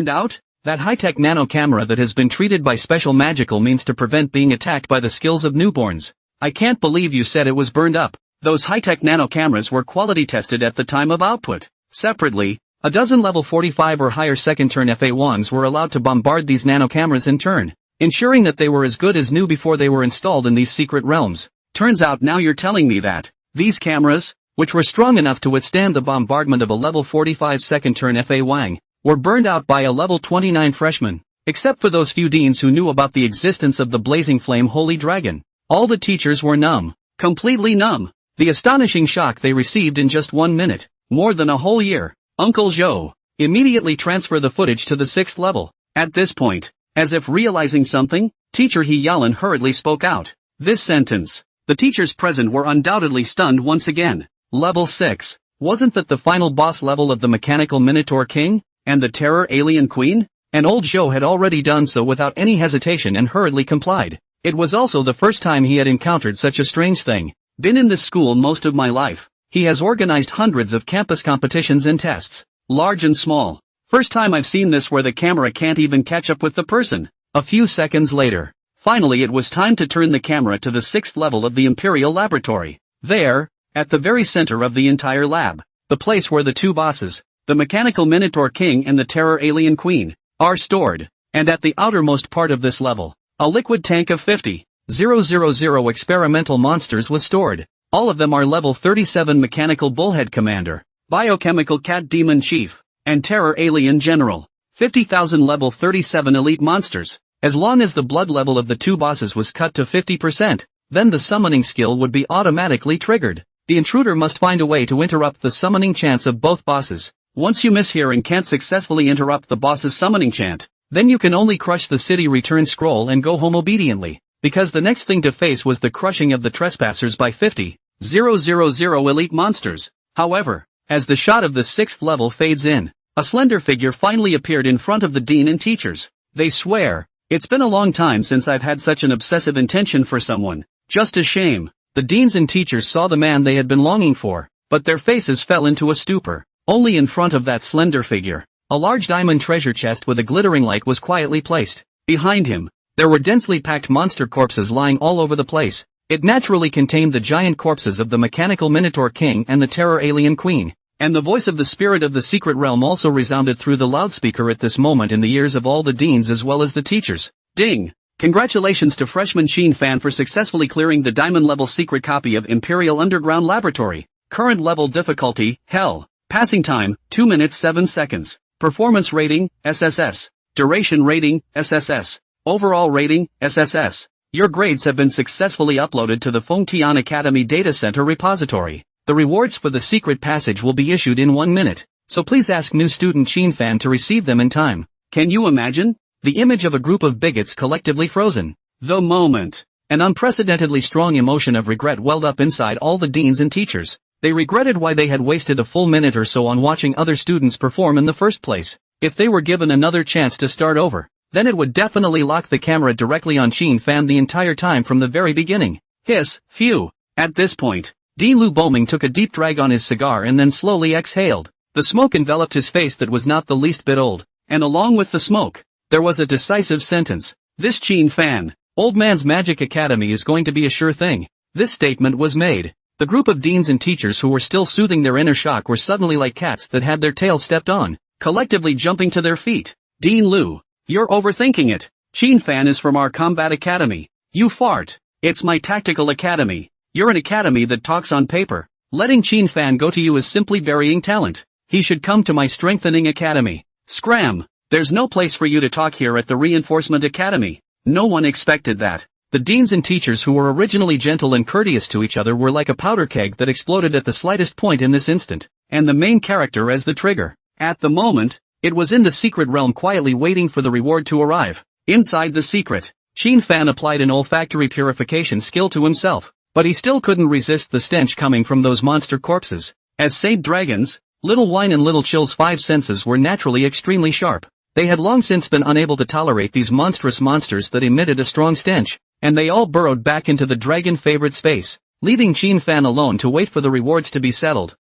out? That high-tech nano camera that has been treated by special magical means to prevent being attacked by the skills of newborns. I can't believe you said it was burned up. Those high-tech nano cameras were quality tested at the time of output. Separately, a dozen level 45 or higher second-turn FA1s were allowed to bombard these nano cameras in turn, ensuring that they were as good as new before they were installed in these secret realms. Turns out now you're telling me that these cameras, which were strong enough to withstand the bombardment of a level 45 second-turn FA Wang, were burned out by a level 29 freshman, except for those few deans who knew about the existence of the blazing flame holy dragon. All the teachers were numb, completely numb. The astonishing shock they received in just 1 minute, more than a whole year. Uncle Zhou, immediately transfer the footage to the 6th level. At this point, as if realizing something, Teacher He Yalan hurriedly spoke out. This sentence. The teachers present were undoubtedly stunned once again. Level 6. Wasn't that the final boss level of the Mechanical Minotaur King, and the Terror Alien Queen? And Old Zhou had already done so without any hesitation and hurriedly complied. It was also the first time he had encountered such a strange thing. Been in this school most of my life. He has organized hundreds of campus competitions and tests, large and small. First time I've seen this where the camera can't even catch up with the person. A few seconds later, finally it was time to turn the camera to the 6th level of the Imperial Laboratory. There, at the very center of the entire lab, the place where the two bosses, the Mechanical Minotaur King and the Terror Alien Queen, are stored. And at the outermost part of this level, a liquid tank of 50,000 experimental monsters was stored. All of them are level 37 Mechanical Bullhead Commander, Biochemical Cat Demon Chief, and Terror Alien General. 50,000 level 37 elite monsters. As long as the blood level of the two bosses was cut to 50%, then the summoning skill would be automatically triggered. The intruder must find a way to interrupt the summoning chants of both bosses. Once you miss here and can't successfully interrupt the boss's summoning chant, then you can only crush the city return scroll and go home obediently, because the next thing to face was the crushing of the trespassers by 50,000 elite monsters. However, as the shot of the 6th level fades in, a slender figure finally appeared in front of the dean and teachers. They swear, "It's been a long time since I've had such an obsessive intention for someone. Just a shame." The deans and teachers saw the man they had been longing for, but their faces fell into a stupor. Only in front of that slender figure, a large diamond treasure chest with a glittering light was quietly placed. Behind him, there were densely packed monster corpses lying all over the place. It naturally contained the giant corpses of the mechanical Minotaur King and the Terror Alien Queen. And the voice of the spirit of the secret realm also resounded through the loudspeaker at this moment in the ears of all the deans as well as the teachers. Ding! Congratulations to freshman Sheen Fan for successfully clearing the diamond level secret copy of Imperial Underground Laboratory. Current level difficulty, Hell. Passing time, 2 minutes 7 seconds. Performance rating, SSS. Duration rating, SSS. Overall rating, SSS. Your grades have been successfully uploaded to the Fengtian Academy Data Center repository. The rewards for the secret passage will be issued in 1 minute, so please ask new student Sheen Fan to receive them in time. Can you imagine? The image of a group of bigots collectively frozen. The moment. An unprecedentedly strong emotion of regret welled up inside all the deans and teachers. They regretted why they had wasted a full minute or so on watching other students perform in the first place. If they were given another chance to start over, then it would definitely lock the camera directly on Sheen Fan the entire time from the very beginning. Hiss, phew. At this point, Dean Lu Boming took a deep drag on his cigar and then slowly exhaled. The smoke enveloped his face that was not the least bit old, and along with the smoke, there was a decisive sentence. This Sheen Fan, old man's magic academy is going to be a sure thing. This statement was made. The group of deans and teachers who were still soothing their inner shock were suddenly like cats that had their tails stepped on, collectively jumping to their feet. Dean Lu, you're overthinking it. Sheen Fan is from our combat academy. You fart. It's my tactical academy. You're an academy that talks on paper. Letting Sheen Fan go to you is simply burying talent. He should come to my strengthening academy. Scram! There's no place for you to talk here at the reinforcement academy. No one expected that. The deans and teachers who were originally gentle and courteous to each other were like a powder keg that exploded at the slightest point in this instant, and the main character as the trigger. At the moment, it was in the secret realm quietly waiting for the reward to arrive. Inside the secret, Sheen Fan applied an olfactory purification skill to himself. But he still couldn't resist the stench coming from those monster corpses. As saved dragons, Little Wine and Little Chill's 5 senses were naturally extremely sharp. They had long since been unable to tolerate these monstrous monsters that emitted a strong stench, and they all burrowed back into the dragon favorite space, leaving Sheen Fan alone to wait for the rewards to be settled.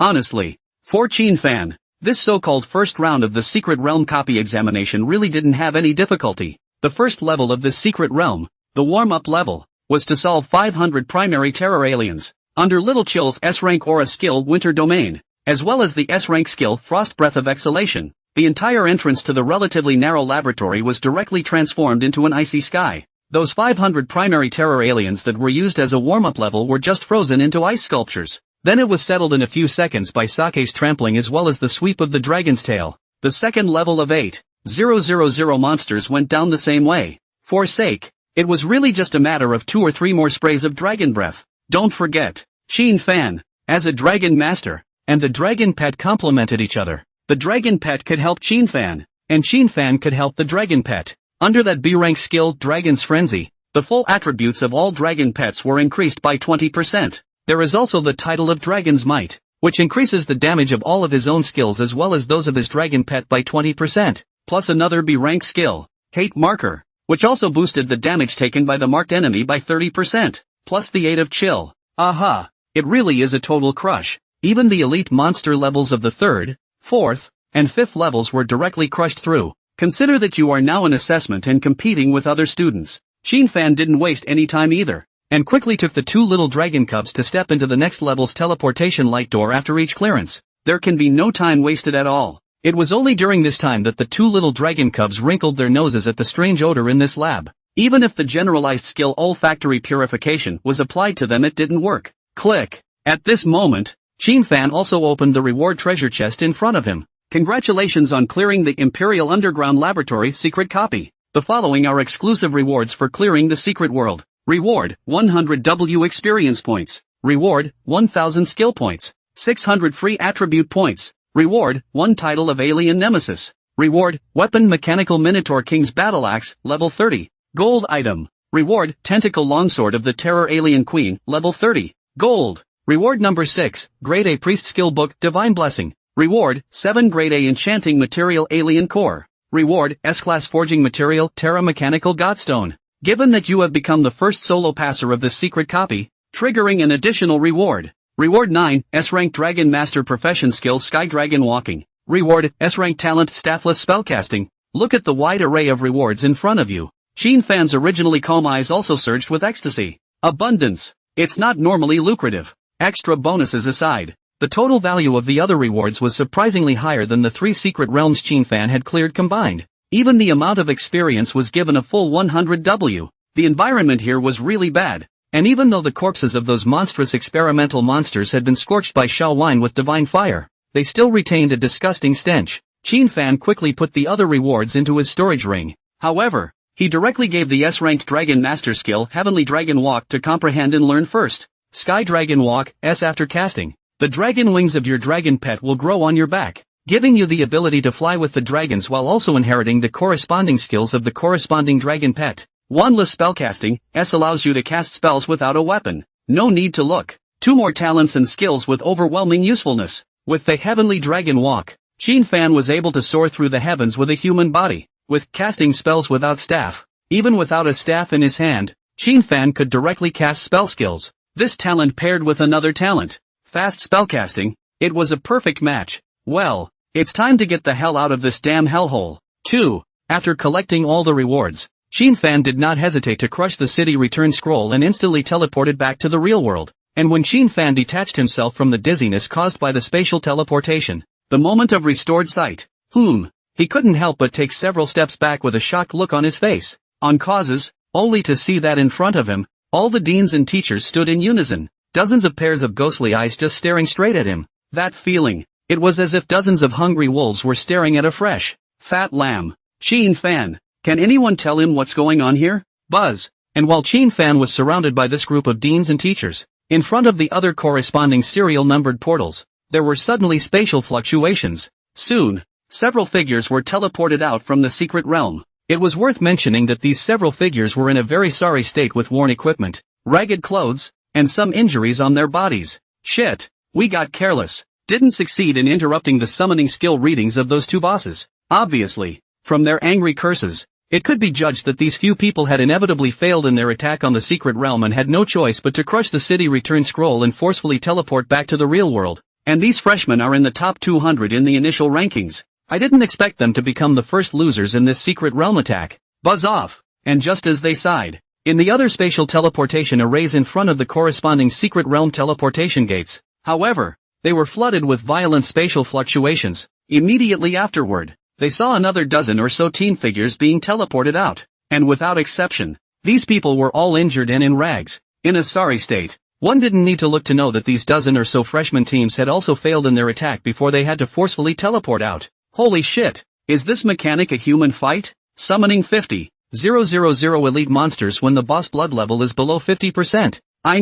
Honestly, for Sheen Fan, this so-called first round of the Secret Realm copy examination really didn't have any difficulty. The first level of this secret realm, the warm-up level, was to solve 500 primary terror aliens, under Little Chill's S-rank aura skill Winter Domain, as well as the S-rank skill Frost Breath of Exhalation. The entire entrance to the relatively narrow laboratory was directly transformed into an icy sky. Those 500 primary terror aliens that were used as a warm-up level were just frozen into ice sculptures. Then it was settled in a few seconds by Sake's trampling as well as the sweep of the dragon's tail. The second level of 8,000 monsters went down the same way. For Sake, it was really just a matter of 2 or 3 more sprays of dragon breath. Don't forget, Sheen Fan, as a dragon master, and the dragon pet complemented each other. The dragon pet could help Sheen Fan, and Sheen Fan could help the dragon pet. Under that B-rank skill Dragon's Frenzy, the full attributes of all dragon pets were increased by 20%. There is also the title of Dragon's Might, which increases the damage of all of his own skills as well as those of his dragon pet by 20%, plus another B-rank skill, Hate Marker, which also boosted the damage taken by the marked enemy by 30%, plus the 8 of Chill. Aha! It really is a total crush. Even the elite monster levels of the 3rd, 4th, and 5th levels were directly crushed through. Consider that you are now in assessment and competing with other students. Sheen Fan didn't waste any time either, and quickly took the 2 little dragon cubs to step into the next level's teleportation light door after each clearance. There can be no time wasted at all. It was only during this time that the 2 little dragon cubs wrinkled their noses at the strange odor in this lab. Even if the generalized skill olfactory purification was applied to them, it didn't work. Click. At this moment, Shin Fan also opened the reward treasure chest in front of him. Congratulations on clearing the Imperial Underground Laboratory secret copy. The following are exclusive rewards for clearing the secret world. Reward, 100 W experience points. Reward, 1000 skill points. 600 free attribute points. Reward, 1 title of Alien Nemesis. Reward, Weapon Mechanical Minotaur King's Battle Axe, level 30. Gold item. Reward, Tentacle Longsword of the Terror Alien Queen, level 30. Gold. Reward number 6, Grade A Priest Skill Book, Divine Blessing. Reward, 7 Grade A Enchanting Material Alien Core. Reward, S-Class Forging Material, Terra Mechanical Godstone. Given that you have become the first solo passer of this secret copy, triggering an additional reward. Reward 9, S-Rank Dragon Master Profession Skill Sky Dragon Walking. Reward, S-Rank Talent Staffless Spellcasting. Look at the wide array of rewards in front of you. Shin Fan's originally calm eyes also surged with ecstasy. Abundance. It's not normally lucrative. Extra bonuses aside, the total value of the other rewards was surprisingly higher than the 3 secret realms Shin Fan had cleared combined. Even the amount of experience was given a full 100 W. The environment here was really bad. And even though the corpses of those monstrous experimental monsters had been scorched by Shao Wine with divine fire, they still retained a disgusting stench. Shin Fan quickly put the other rewards into his storage ring. However, he directly gave the S-ranked Dragon Master skill Heavenly Dragon Walk to comprehend and learn first. Sky Dragon Walk, S after casting. The dragon wings of your dragon pet will grow on your back, giving you the ability to fly with the dragons while also inheriting the corresponding skills of the corresponding dragon pet. Wandless Spellcasting, S allows you to cast spells without a weapon. No need to look. 2 more talents and skills with overwhelming usefulness. With the Heavenly Dragon Walk, Shin Fan was able to soar through the heavens with a human body, with casting spells without staff. Even without a staff in his hand, Shin Fan could directly cast spell skills. This talent paired with another talent, fast spellcasting, it was a perfect match. Well, it's time to get the hell out of this damn hellhole. 2. After collecting all the rewards, Shin Fan did not hesitate to crush the city return scroll and instantly teleported back to the real world. And when Shin Fan detached himself from the dizziness caused by the spatial teleportation, the moment of restored sight, he couldn't help but take several steps back with a shocked look on his face. On causes, only to see that in front of him, all the deans and teachers stood in unison, dozens of pairs of ghostly eyes just staring straight at him. That feeling, it was as if dozens of hungry wolves were staring at a fresh, fat lamb. Shin Fan, can anyone tell him what's going on here? Buzz. And while Shin Fan was surrounded by this group of deans and teachers, in front of the other corresponding serial-numbered portals, there were suddenly spatial fluctuations. Soon, several figures were teleported out from the secret realm. It was worth mentioning that these several figures were in a very sorry state with worn equipment, ragged clothes, and some injuries on their bodies. Shit, we got careless. Didn't succeed in interrupting the summoning skill readings of those 2 bosses. Obviously, from their angry curses, it could be judged that these few people had inevitably failed in their attack on the secret realm and had no choice but to crush the city return scroll and forcefully teleport back to the real world. And these freshmen are in the top 200 in the initial rankings. I didn't expect them to become the first losers in this secret realm attack. Buzz off. And just as they sighed, in the other spatial teleportation arrays in front of the corresponding secret realm teleportation gates, however, they were flooded with violent spatial fluctuations. Immediately afterward, they saw another dozen or so teen figures being teleported out, and without exception, these people were all injured and in rags, in a sorry state. One didn't need to look to know that these dozen or so freshman teams had also failed in their attack before they had to forcefully teleport out. Holy shit, is this mechanic a human fight? Summoning 50,000 elite monsters when the boss blood level is below 50%.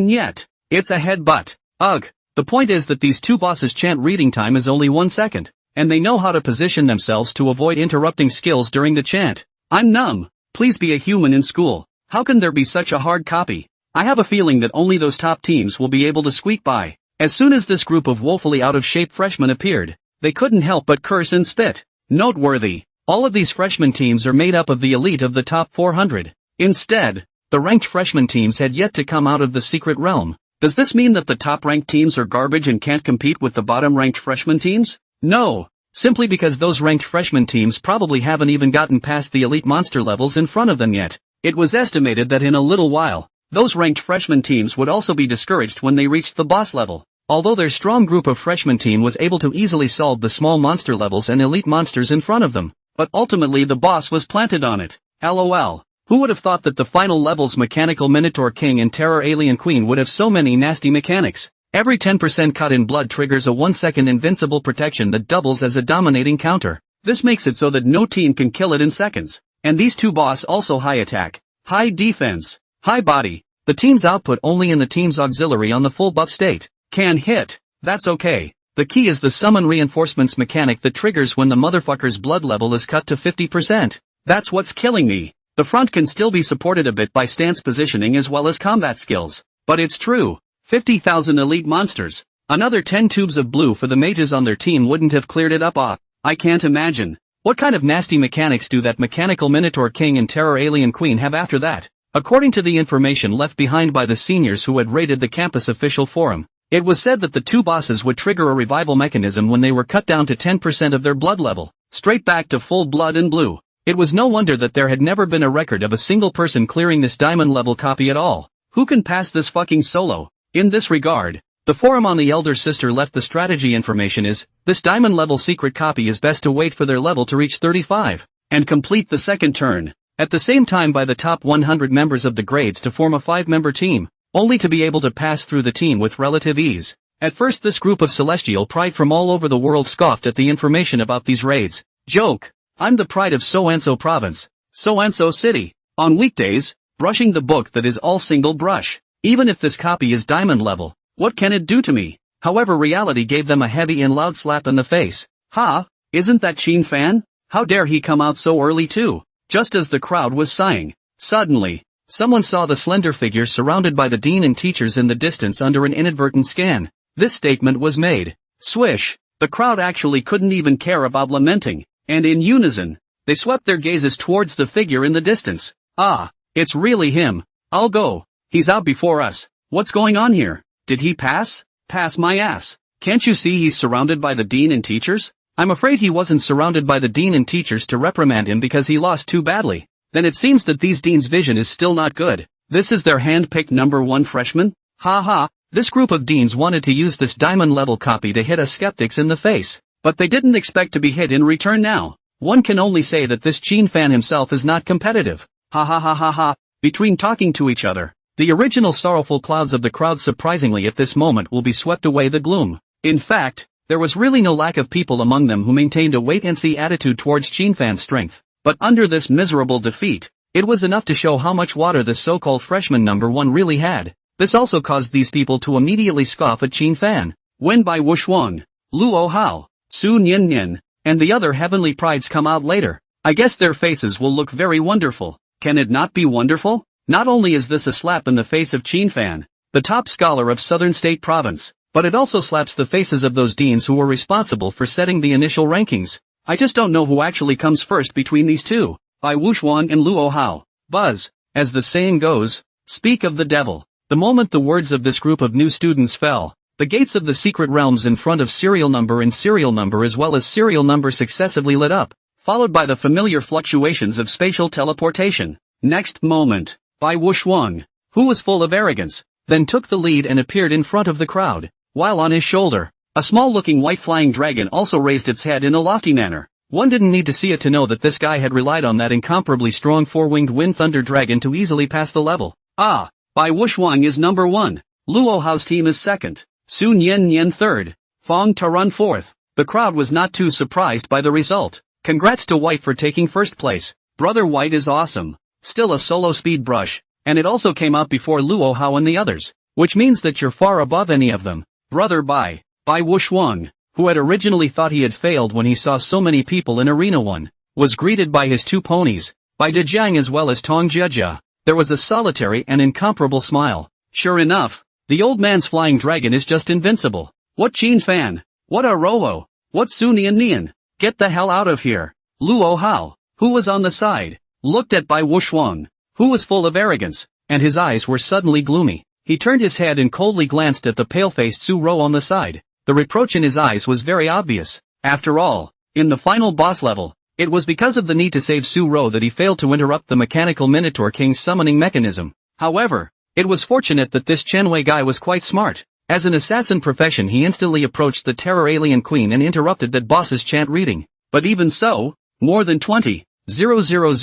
Yet, it's a headbutt. Ugh, the point is that these 2 bosses' chant reading time is only 1 second. And they know how to position themselves to avoid interrupting skills during the chant. I'm numb. Please be a human in school. How can there be such a hard copy? I have a feeling that only those top teams will be able to squeak by. As soon as this group of woefully out-of-shape freshmen appeared, they couldn't help but curse and spit. Noteworthy, all of these freshman teams are made up of the elite of the top 400. Instead, the ranked freshman teams had yet to come out of the secret realm. Does this mean that the top-ranked teams are garbage and can't compete with the bottom-ranked freshman teams? No, simply because those ranked freshman teams probably haven't even gotten past the elite monster levels in front of them yet. It was estimated that in a little while, those ranked freshman teams would also be discouraged when they reached the boss level. Although their strong group of freshman team was able to easily solve the small monster levels and elite monsters in front of them, but ultimately the boss was planted on it. LOL. Who would have thought that the final levels Mechanical Minotaur King and Terror Alien Queen would have so many nasty mechanics? Every 10% cut in blood triggers a 1-second invincible protection that doubles as a dominating counter. This makes it so that no team can kill it in seconds. And these two boss also high attack, high defense, high body. The team's output only in the team's auxiliary on the full buff state. Can hit. That's okay. The key is the summon reinforcements mechanic that triggers when the motherfucker's blood level is cut to 50%. That's what's killing me. The front can still be supported a bit by stance positioning as well as combat skills. But it's true. 50,000 elite monsters. Another 10 tubes of blue for the mages on their team wouldn't have cleared it up. I can't imagine. What kind of nasty mechanics do that mechanical Minotaur King and Terror Alien Queen have after that? According to the information left behind by the seniors who had raided the campus official forum, it was said that the two bosses would trigger a revival mechanism when they were cut down to 10% of their blood level, straight back to full blood and blue. It was no wonder that there had never been a record of a single person clearing this diamond level copy at all. Who can pass this fucking solo? In this regard, the forum on the elder sister left the strategy information is, this diamond level secret copy is best to wait for their level to reach 35, and complete the second turn, at the same time by the top 100 members of the grades to form a 5-member team, only to be able to pass through the team with relative ease. At first this group of celestial pride from all over the world scoffed at the information about these raids. Joke. I'm the pride of So-and-so province, So-and-so city. On weekdays, brushing the book that is all single brush. Even if this copy is diamond level, what can it do to me? However, reality gave them a heavy and loud slap in the face. Ha! Isn't that Chin Fan? How dare he come out so early too? Just as the crowd was sighing, suddenly, someone saw the slender figure surrounded by the dean and teachers in the distance under an inadvertent scan. This statement was made. Swish! The crowd actually couldn't even care about lamenting, and in unison, they swept their gazes towards the figure in the distance. Ah, it's really him. I'll go. He's out before us. What's going on here? Did he pass? Pass my ass. Can't you see he's surrounded by the dean and teachers? I'm afraid he wasn't surrounded by the dean and teachers to reprimand him because he lost too badly. Then it seems that these deans' vision is still not good. This is their hand-picked number 1 freshman? Ha ha, this group of deans wanted to use this diamond level copy to hit us skeptics in the face. But they didn't expect to be hit in return now. One can only say that this Chin Fan himself is not competitive. Ha ha ha ha ha. Between talking to each other, the original sorrowful clouds of the crowd surprisingly at this moment will be swept away the gloom. In fact, there was really no lack of people among them who maintained a wait-and-see attitude towards Chin Fan's strength. But under this miserable defeat, it was enough to show how much water this so-called freshman number 1 really had. This also caused these people to immediately scoff at Chin Fan. When Bai Wushuang, Luo Hao, Su Nian Nian, and the other heavenly prides come out later, I guess their faces will look very wonderful. Can it not be wonderful? Not only is this a slap in the face of Chin Fan, the top scholar of Southern State Province, but it also slaps the faces of those deans who were responsible for setting the initial rankings. I just don't know who actually comes first between these two, Bai Wushuang and Luo Hao. Buzz, as the saying goes, speak of the devil. The moment the words of this group of new students fell, the gates of the secret realms in front of serial number and serial number as well as serial number successively lit up, followed by the familiar fluctuations of spatial teleportation. Next moment, Bai Wushuang, who was full of arrogance, then took the lead and appeared in front of the crowd, while on his shoulder, a small-looking white flying dragon also raised its head in a lofty manner. One didn't need to see it to know that this guy had relied on that incomparably strong 4-winged wind thunder dragon to easily pass the level. Ah, Bai Wushuang is number 1, Luo Hao's team is 2nd, Su Nian Nian 3rd, Fong Tarun 4th. The crowd was not too surprised by the result. Congrats to White for taking 1st place. Brother White is awesome. Still a solo speed brush, and it also came out before Luo Hao and the others, which means that you're far above any of them. Brother Bai Wushuang, who had originally thought he had failed when he saw so many people in Arena 1, was greeted by his 2 ponies, by Dejiang as well as Tong Jiajia. There was a solitary and incomparable smile. Sure enough, the old man's flying dragon is just invincible. What Chin Fan? What a Rolo? What Su Nian Nian? Get the hell out of here. Luo Hao, who was on the side, looked at Bai Wushuang, who was full of arrogance, and his eyes were suddenly gloomy. He turned his head and coldly glanced at the pale-faced Su Ro on the side. The reproach in his eyes was very obvious. After all, in the final boss level, it was because of the need to save Su Ro that he failed to interrupt the mechanical Minotaur King's summoning mechanism. However, it was fortunate that this Chen Wei guy was quite smart. As an assassin profession he instantly approached the Terror Alien Queen and interrupted that boss's chant reading. But even so, more than 20,000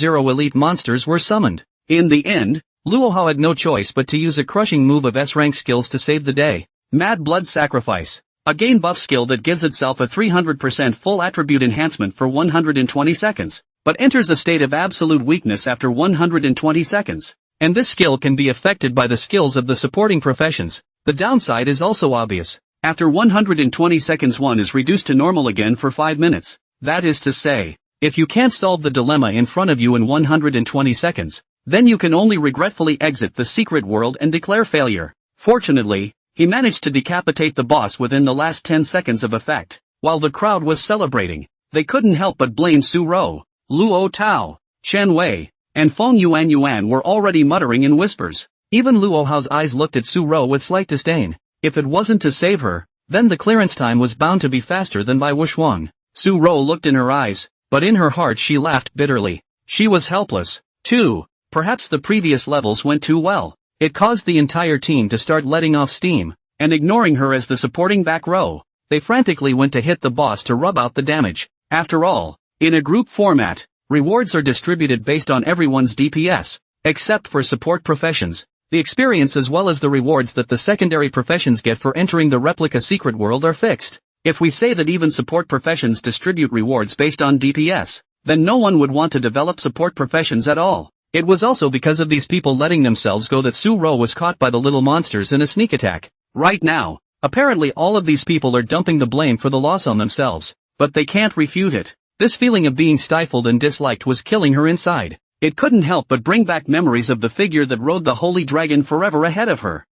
elite monsters were summoned. In the end, Luo Hao had no choice but to use a crushing move of S-rank skills to save the day. Mad Blood Sacrifice. A gain buff skill that gives itself a 300% full attribute enhancement for 120 seconds, but enters a state of absolute weakness after 120 seconds. And this skill can be affected by the skills of the supporting professions. The downside is also obvious. After 120 seconds one is reduced to normal again for 5 minutes. That is to say, if you can't solve the dilemma in front of you in 120 seconds, then you can only regretfully exit the secret world and declare failure. Fortunately, he managed to decapitate the boss within the last 10 seconds of effect. While the crowd was celebrating, they couldn't help but blame Su Ro, Luo Tao, Chen Wei, and Feng Yuan were already muttering in whispers. Even Luo Hao's eyes looked at Su Ro with slight disdain. If it wasn't to save her, then the clearance time was bound to be faster than Bai Wuxuang. Su Ro looked in her eyes, but in her heart she laughed bitterly. She was helpless, too. Perhaps the previous levels went too well. It caused the entire team to start letting off steam, and ignoring her as the supporting back row. They frantically went to hit the boss to rub out the damage. After all, in a group format, rewards are distributed based on everyone's DPS, except for support professions. The experience as well as the rewards that the secondary professions get for entering the replica secret world are fixed. If we say that even support professions distribute rewards based on DPS, then no one would want to develop support professions at all. It was also because of these people letting themselves go that Su Ro was caught by the little monsters in a sneak attack. Right now, apparently all of these people are dumping the blame for the loss on themselves, but they can't refute it. This feeling of being stifled and disliked was killing her inside. It couldn't help but bring back memories of the figure that rode the holy dragon forever ahead of her.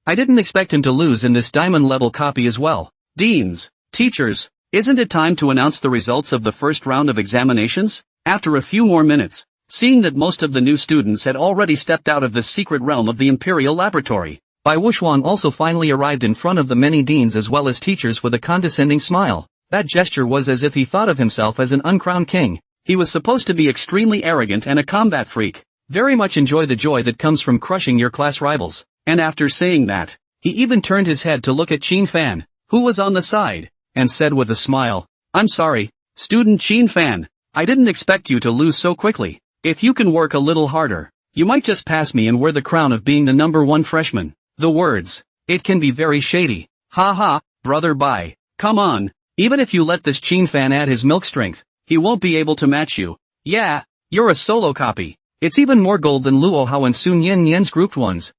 I didn't expect him to lose in this diamond level copy as well. Deans, teachers, isn't it time to announce the results of the first round of examinations? After a few more minutes, seeing that most of the new students had already stepped out of this secret realm of the Imperial Laboratory, Bai Wuxuang also finally arrived in front of the many deans as well as teachers with a condescending smile. That gesture was as if he thought of himself as an uncrowned king. He was supposed to be extremely arrogant and a combat freak. Very much enjoy the joy that comes from crushing your class rivals. And after saying that, he even turned his head to look at Qin Fan, who was on the side, and said with a smile, "I'm sorry, student Qin Fan. I didn't expect you to lose so quickly. If you can work a little harder, you might just pass me and wear the crown of being the #1 freshman." The words, it can be very shady. Ha ha, brother Bai. Come on, even if you let this Qin Fan add his milk strength, he won't be able to match you. Yeah, you're a solo copy. It's even more gold than Luo Hao and Sun Yan's grouped ones.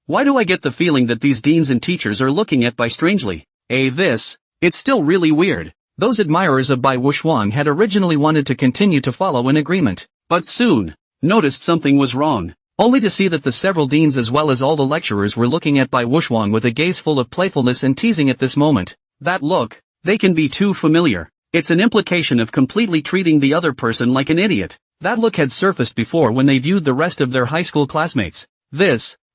Why do I get the feeling that these deans and teachers are looking at Bai strangely? It's still really weird. Those admirers of Bai Wuxuang had originally wanted to continue to follow in agreement, but soon noticed something was wrong, only to see that the several deans as well as all the lecturers were looking at Bai Wuxuang with a gaze full of playfulness and teasing at this moment. That look, they can be too familiar. It's an implication of completely treating the other person like an idiot. That look had surfaced before when they viewed the rest of their high school classmates.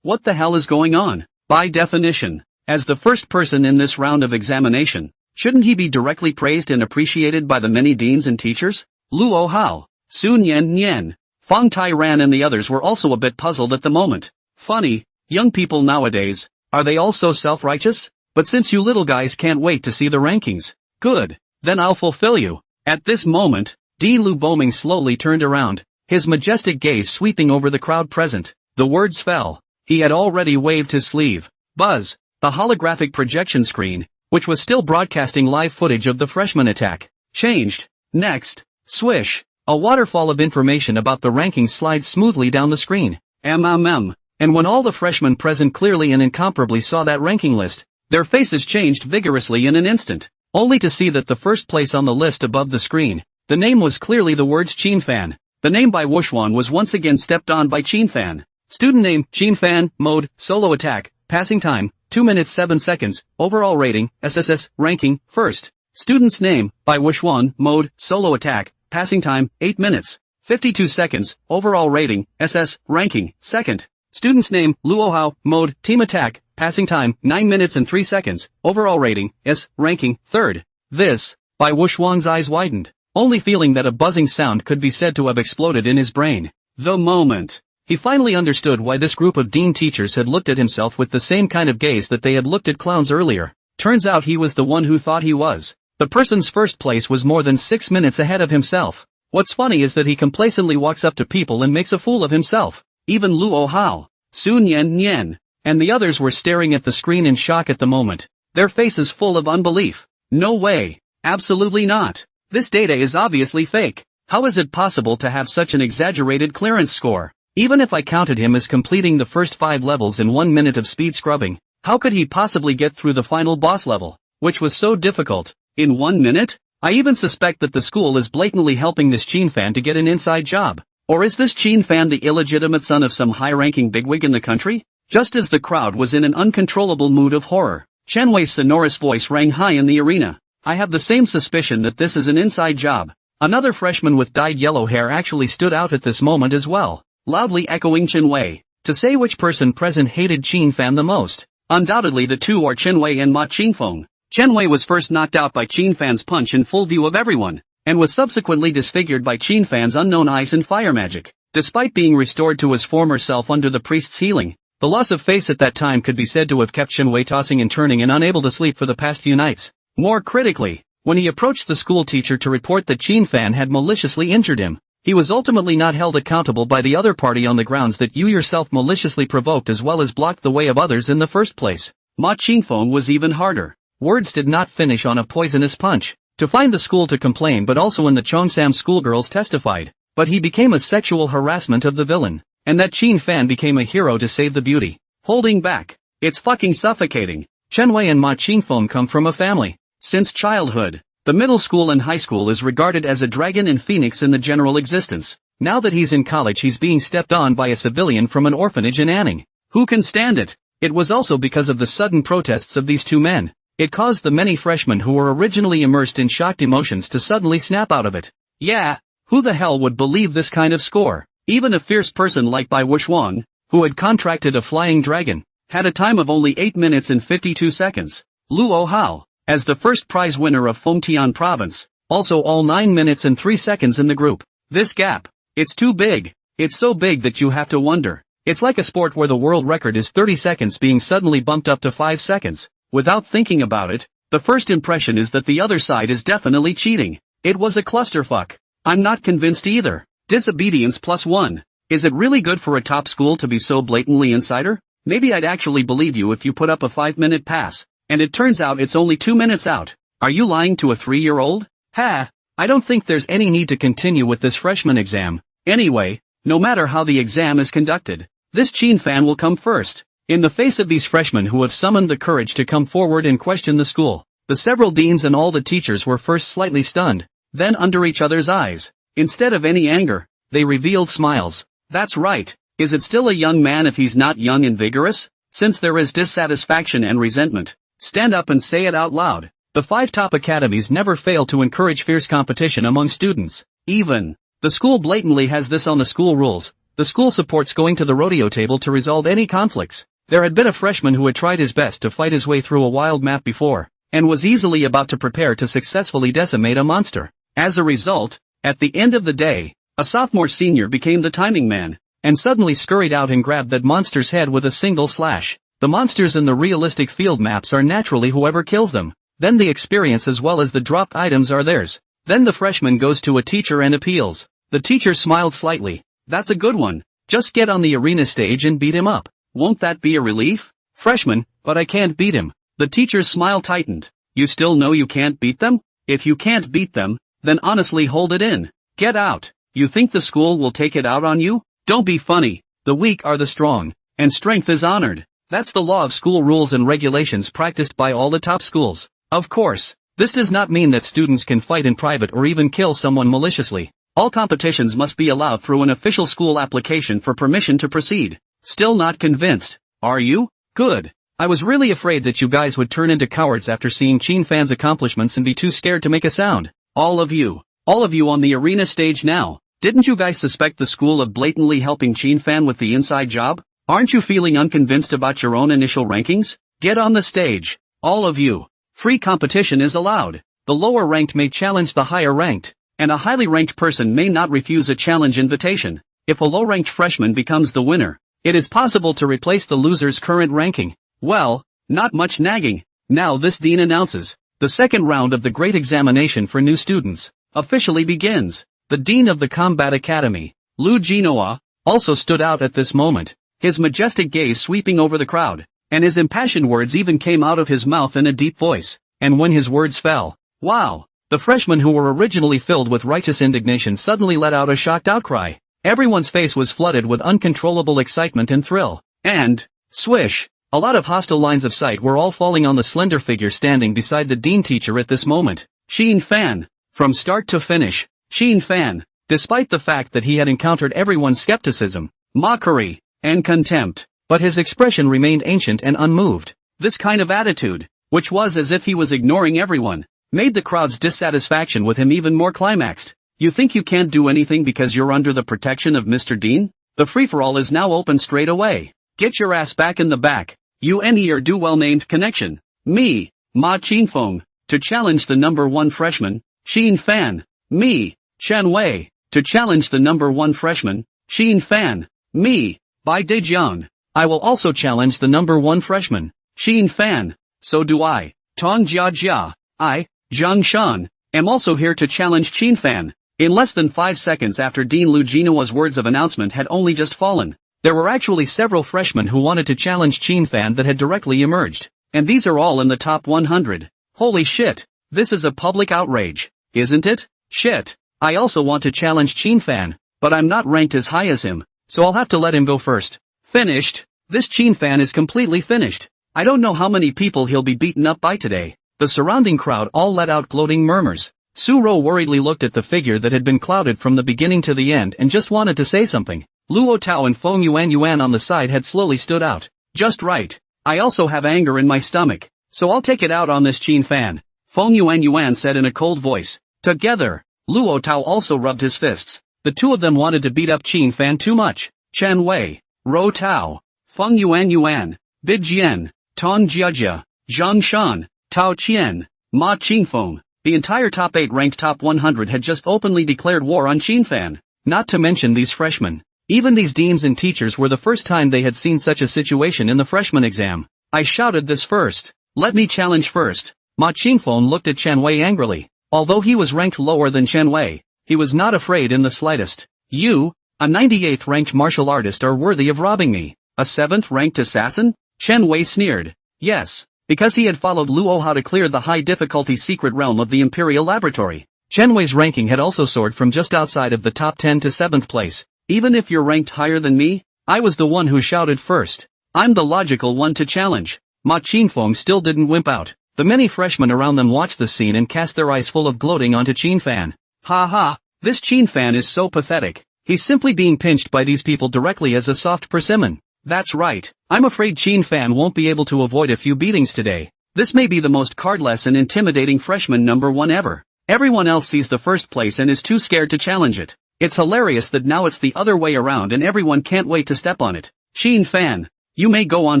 What the hell is going on? By definition, as the first person in this round of examination, shouldn't he be directly praised and appreciated by the many deans and teachers? Luo Hao, Sun Yan, Fang Tai-ran and the others were also a bit puzzled at the moment. Funny, young people nowadays, are they all so self-righteous? But since you little guys can't wait to see the rankings, good, then I'll fulfill you. At this moment, Di Lu Boming slowly turned around, his majestic gaze sweeping over the crowd present. The words fell. He had already waved his sleeve. Buzz, the holographic projection screen, which was still broadcasting live footage of the freshman attack, changed. Next, swish, a waterfall of information about the rankings slides smoothly down the screen. And when all the freshmen present clearly and incomparably saw that ranking list, their faces changed vigorously in an instant, only to see that the first place on the list above the screen, the name was clearly the words Qin Fan. The name Bai Wuxuang was once again stepped on by Qin Fan. Student name, Qin Fan, mode, solo attack, passing time, 2 minutes 7 seconds, overall rating, SSS, ranking, first. Student's name, Bai Wuxuang, mode, solo attack, passing time, 8 minutes, 52 seconds, overall rating, SS, ranking, second. Student's name, Luo Hao, mode, team attack, passing time, 9 minutes and 3 seconds, overall rating, S, ranking, third. Bai Wuxuang's eyes widened, only feeling that a buzzing sound could be said to have exploded in his brain. The moment he finally understood why this group of dean teachers had looked at himself with the same kind of gaze that they had looked at clowns earlier. Turns out he was the one who thought he was. The person's first place was more than 6 minutes ahead of himself. What's funny is that he complacently walks up to people and makes a fool of himself. Even Luo Hao, Sun Yan, and the others were staring at the screen in shock at the moment, their faces full of unbelief. No way. Absolutely not. This data is obviously fake. How is it possible to have such an exaggerated clearance score? Even if I counted him as completing the first 5 levels in 1 minute of speed scrubbing, how could he possibly get through the final boss level, which was so difficult, in 1 minute? I even suspect that the school is blatantly helping this Chin fan to get an inside job. Or is this Chin fan the illegitimate son of some high-ranking bigwig in the country? Just as the crowd was in an uncontrollable mood of horror, Chen Wei's sonorous voice rang high in the arena. I have the same suspicion that this is an inside job. Another freshman with dyed yellow hair actually stood out at this moment as well, loudly echoing Chen Wei. To say which person present hated Chin fan the most, undoubtedly the two are Chen Wei and Ma Qingfeng. Chen Wei was first knocked out by Chin fan's punch in full view of everyone, and was subsequently disfigured by Chin fan's unknown ice and fire magic. Despite being restored to his former self under the priest's healing, the loss of face at that time could be said to have kept Chen Wei tossing and turning and unable to sleep for the past few nights. More critically, when he approached the school teacher to report that Chin fan had maliciously injured him, he was ultimately not held accountable by the other party on the grounds that you yourself maliciously provoked as well as blocked the way of others in the first place. Ma Qingfeng was even harder. Words did not finish on a poisonous punch. To find the school to complain, but also when the Chongsam schoolgirls testified, but he became a sexual harassment of the villain, and that Chin fan became a hero to save the beauty. Holding back. It's fucking suffocating. Chen Wei and Ma Qingfeng come from a family. Since childhood, the middle school and high school is regarded as a dragon and phoenix in the general existence. Now that he's in college, he's being stepped on by a civilian from an orphanage in Anning. Who can stand it? It was also because of the sudden protests of these two men. It caused the many freshmen who were originally immersed in shocked emotions to suddenly snap out of it. Yeah, who the hell would believe this kind of score? Even a fierce person like Bai Wuxuan, who had contracted a flying dragon, had a time of only 8 minutes and 52 seconds. Luo Hao, as the first prize winner of Fengtian province, also all 9 minutes and 3 seconds in the group. This gap, it's too big. It's so big that you have to wonder. It's like a sport where the world record is 30 seconds being suddenly bumped up to 5 seconds. Without thinking about it, the first impression is that the other side is definitely cheating. It was a clusterfuck. I'm not convinced either. Disobedience +1. Is it really good for a top school to be so blatantly insider? Maybe I'd actually believe you if you put up a 5-minute pass, and it turns out it's only 2 minutes out. Are you lying to a 3-year-old? Ha! I don't think there's any need to continue with this freshman exam. Anyway, no matter how the exam is conducted, this Chin fan will come first. In the face of these freshmen who have summoned the courage to come forward and question the school, the several deans and all the teachers were first slightly stunned, then under each other's eyes. Instead of any anger, they revealed smiles. That's right. Is it still a young man if he's not young and vigorous? Since there is dissatisfaction and resentment, stand up and say it out loud. The 5 top academies never fail to encourage fierce competition among students. Even the school blatantly has this on the school rules. The school supports going to the rodeo table to resolve any conflicts. There had been a freshman who had tried his best to fight his way through a wild map before, and was easily about to prepare to successfully decimate a monster. As a result, at the end of the day, a sophomore senior became the timing man, and suddenly scurried out and grabbed that monster's head with a single slash. The monsters in the realistic field maps are naturally whoever kills them. Then the experience as well as the dropped items are theirs. Then the freshman goes to a teacher and appeals. The teacher smiled slightly. That's a good one. Just get on the arena stage and beat him up. Won't that be a relief? Freshman, but I can't beat him. The teacher's smile tightened. You still know you can't beat them? If you can't beat them, then honestly hold it in. Get out. You think the school will take it out on you? Don't be funny. The weak are the strong, and strength is honored. That's the law of school rules and regulations practiced by all the top schools. Of course, this does not mean that students can fight in private or even kill someone maliciously. All competitions must be allowed through an official school application for permission to proceed. Still not convinced, are you? Good. I was really afraid that you guys would turn into cowards after seeing Chin fan's accomplishments and be too scared to make a sound. All of you on the arena stage now. Didn't you guys suspect the school of blatantly helping Chin fan with the inside job? Aren't you feeling unconvinced about your own initial rankings? Get on the stage. All of you. Free competition is allowed. The lower ranked may challenge the higher ranked, and a highly ranked person may not refuse a challenge invitation. If a low-ranked freshman becomes the winner, it is possible to replace the loser's current ranking. Well, not much nagging. Now this dean announces, the second round of the great examination for new students officially begins. The dean of the Combat Academy, Lu Jinoa, also stood out at this moment. his majestic gaze sweeping over the crowd, and his impassioned words even came out of his mouth in a deep voice. And when his words fell, wow! The freshmen who were originally filled with righteous indignation suddenly let out a shocked outcry. Everyone's face was flooded with uncontrollable excitement and thrill. And, swish! A lot of hostile lines of sight were all falling on the slender figure standing beside the dean teacher at this moment. Xin Fan. From start to finish, Xin Fan, despite the fact that he had encountered everyone's skepticism, mockery, and contempt, but his expression remained ancient and unmoved. This kind of attitude, which was as if he was ignoring everyone, made the crowd's dissatisfaction with him even more climaxed. You think you can't do anything because you're under the protection of Mr. Dean? The free-for-all is now open straight away. Get your ass back in the back. You and your do well-named connection. Me, Ma Qingfeng, to challenge the number 1 freshman, Xin Fan. Me, Chen Wei, to challenge the number 1 freshman, Xin Fan. Me, Bai Dejiang. I will also challenge the number 1 freshman, Xin Fan. So do I. Tong Jiajia. I, Zhang Shan, am also here to challenge Xin Fan. In less than 5 seconds after Dean Lu Jinawa's words of announcement had only just fallen, there were actually several freshmen who wanted to challenge Xin Fan that had directly emerged. And these are all in the top 100. Holy shit. This is a public outrage, isn't it? Shit. I also want to challenge Xin Fan, but I'm not ranked as high as him, so I'll have to let him go first. Finished. This Xin Fan is completely finished. I don't know how many people he'll be beaten up by today. The surrounding crowd all let out gloating murmurs. Su Ro worriedly looked at the figure that had been clouded from the beginning to the end and just wanted to say something. Luo Tao and Feng Yuan on the side had slowly stood out. Just right. I also have anger in my stomach, so I'll take it out on this Xin Fan. Feng Yuan said in a cold voice. Together, Luo Tao also rubbed his fists. The two of them wanted to beat up Xin Fan too much. Chen Wei, Ro Tao, Feng Yuan, Bid Jian, Tong Jiajia, Zhang Shan, Tao Qian, Ma Qingfeng. The entire top 8 ranked top 100 had just openly declared war on Xin Fan. Not to mention these freshmen. Even these deans and teachers were the first time they had seen such a situation in the freshman exam. I shouted this first. Let me challenge first. Ma Qingfeng looked at Chen Wei angrily. Although he was ranked lower than Chen Wei, he was not afraid in the slightest. You, a 98th ranked martial artist, are worthy of robbing me. A 7th ranked assassin? Chen Wei sneered. Yes, because he had followed Luo Hao to clear the high difficulty secret realm of the Imperial Laboratory. Chen Wei's ranking had also soared from just outside of the top 10 to 7th place. Even if you're ranked higher than me, I was the one who shouted first. I'm the logical one to challenge. Ma Qingfeng still didn't wimp out. The many freshmen around them watched the scene and cast their eyes full of gloating onto Xin Fan. Ha ha, this Xin Fan is so pathetic. He's simply being pinched by these people directly as a soft persimmon. That's right. I'm afraid Xin Fan won't be able to avoid a few beatings today. This may be the most cardless and intimidating freshman number 1 ever. Everyone else sees the first place and is too scared to challenge it. It's hilarious that now it's the other way around and everyone can't wait to step on it. Xin Fan, you may go on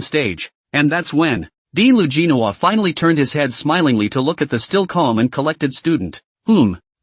stage. And that's when Dean Lu Jinawa finally turned his head smilingly to look at the still calm and collected student.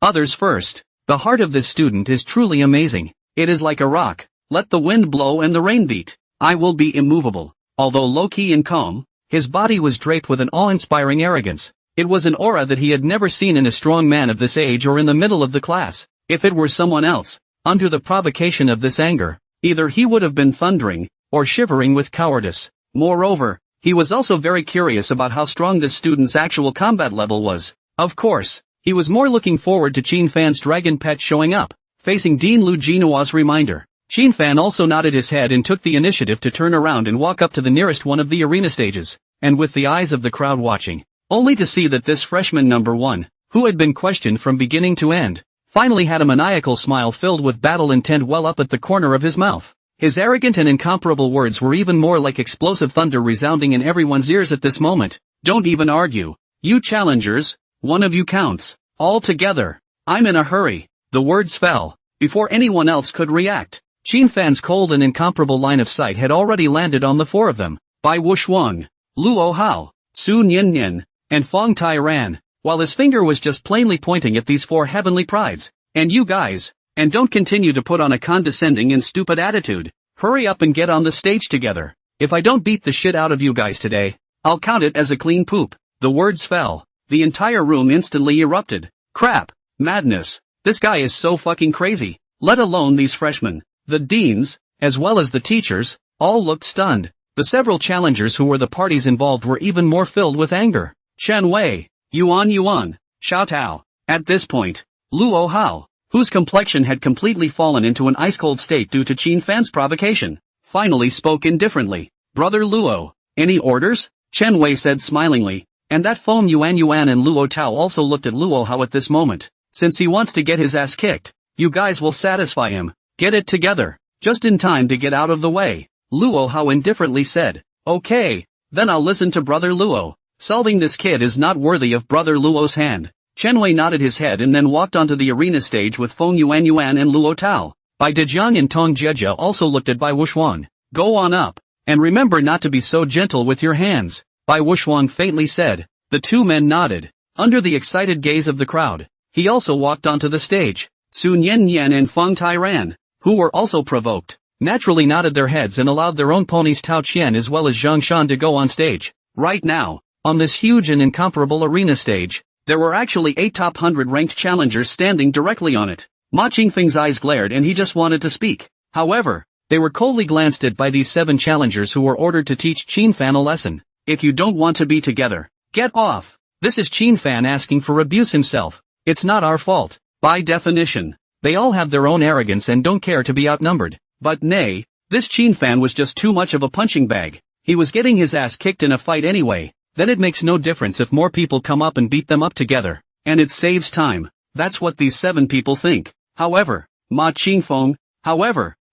Others first. The heart of this student is truly amazing. It is like a rock. Let the wind blow and the rain beat. I will be immovable. Although low-key and calm, his body was draped with an awe-inspiring arrogance. It was an aura that he had never seen in a strong man of this age or in the middle of the class. If it were someone else, under the provocation of this anger, either he would have been thundering, or shivering with cowardice. Moreover, he was also very curious about how strong this student's actual combat level was. Of course, he was more looking forward to Xin Fan's dragon pet showing up, facing Dean Lu Jinawa's reminder. Xin Fan also nodded his head and took the initiative to turn around and walk up to the nearest one of the arena stages, and with the eyes of the crowd watching, only to see that this freshman number 1, who had been questioned from beginning to end, finally had a maniacal smile filled with battle intent well up at the corner of his mouth. His arrogant and incomparable words were even more like explosive thunder resounding in everyone's ears at this moment. Don't even argue. You challengers, one of you counts. All together. I'm in a hurry. The words fell before anyone else could react. Xin Fan's cold and incomparable line of sight had already landed on the 4 of them. Bai Wushuang, Luo Hao, Su Nian, and Feng Tai Ran, while his finger was just plainly pointing at these 4 heavenly prides. And you guys. And don't continue to put on a condescending and stupid attitude. Hurry up and get on the stage together. If I don't beat the shit out of you guys today, I'll count it as a clean poop. The words fell. The entire room instantly erupted. Crap. Madness. This guy is so fucking crazy. Let alone these freshmen. The deans, as well as the teachers, All looked stunned. The several challengers who were the parties involved were even more filled with anger. Chen Wei, Yuan, Xiao Tao. At this point, Luo Hao, whose complexion had completely fallen into an ice-cold state due to Qin Fan's provocation, finally spoke indifferently. Brother Luo, any orders? Chen Wei said smilingly, and that Feng Yuan and Luo Tao also looked at Luo Hao at this moment. Since he wants to get his ass kicked, you guys will satisfy him. Get it together. Just in time to get out of the way. Luo Hao indifferently said, okay, then I'll listen to Brother Luo. Solving this kid is not worthy of Brother Luo's hand. Chen Wei nodded his head and then walked onto the arena stage with Feng Yuan and Luo Tao. Bai Dejiang and Tong Jieja also looked at Bai Wuxuan. Go on up. And remember not to be so gentle with your hands. Bai Wuxuan faintly said. The two men nodded. Under the excited gaze of the crowd, he also walked onto the stage. Sun Yan and Feng Tairan, who were also provoked, naturally nodded their heads and allowed their own ponies Tao Qian as well as Zhang Shan to go on stage. Right now, on this huge and incomparable arena stage, there were actually 8 top 100 ranked challengers standing directly on it. Ma Qingfeng's eyes glared and he just wanted to speak. However, they were coldly glanced at by these 7 challengers who were ordered to teach Qin Fan a lesson. If you don't want to be together, get off. This is Qin Fan asking for abuse himself. It's not our fault. By definition, they all have their own arrogance and don't care to be outnumbered. But nay, this Qin Fan was just too much of a punching bag. He was getting his ass kicked in a fight anyway. Then it makes no difference if more people come up and beat them up together. And it saves time. That's what these 7 people think. However, Ma Qingfeng,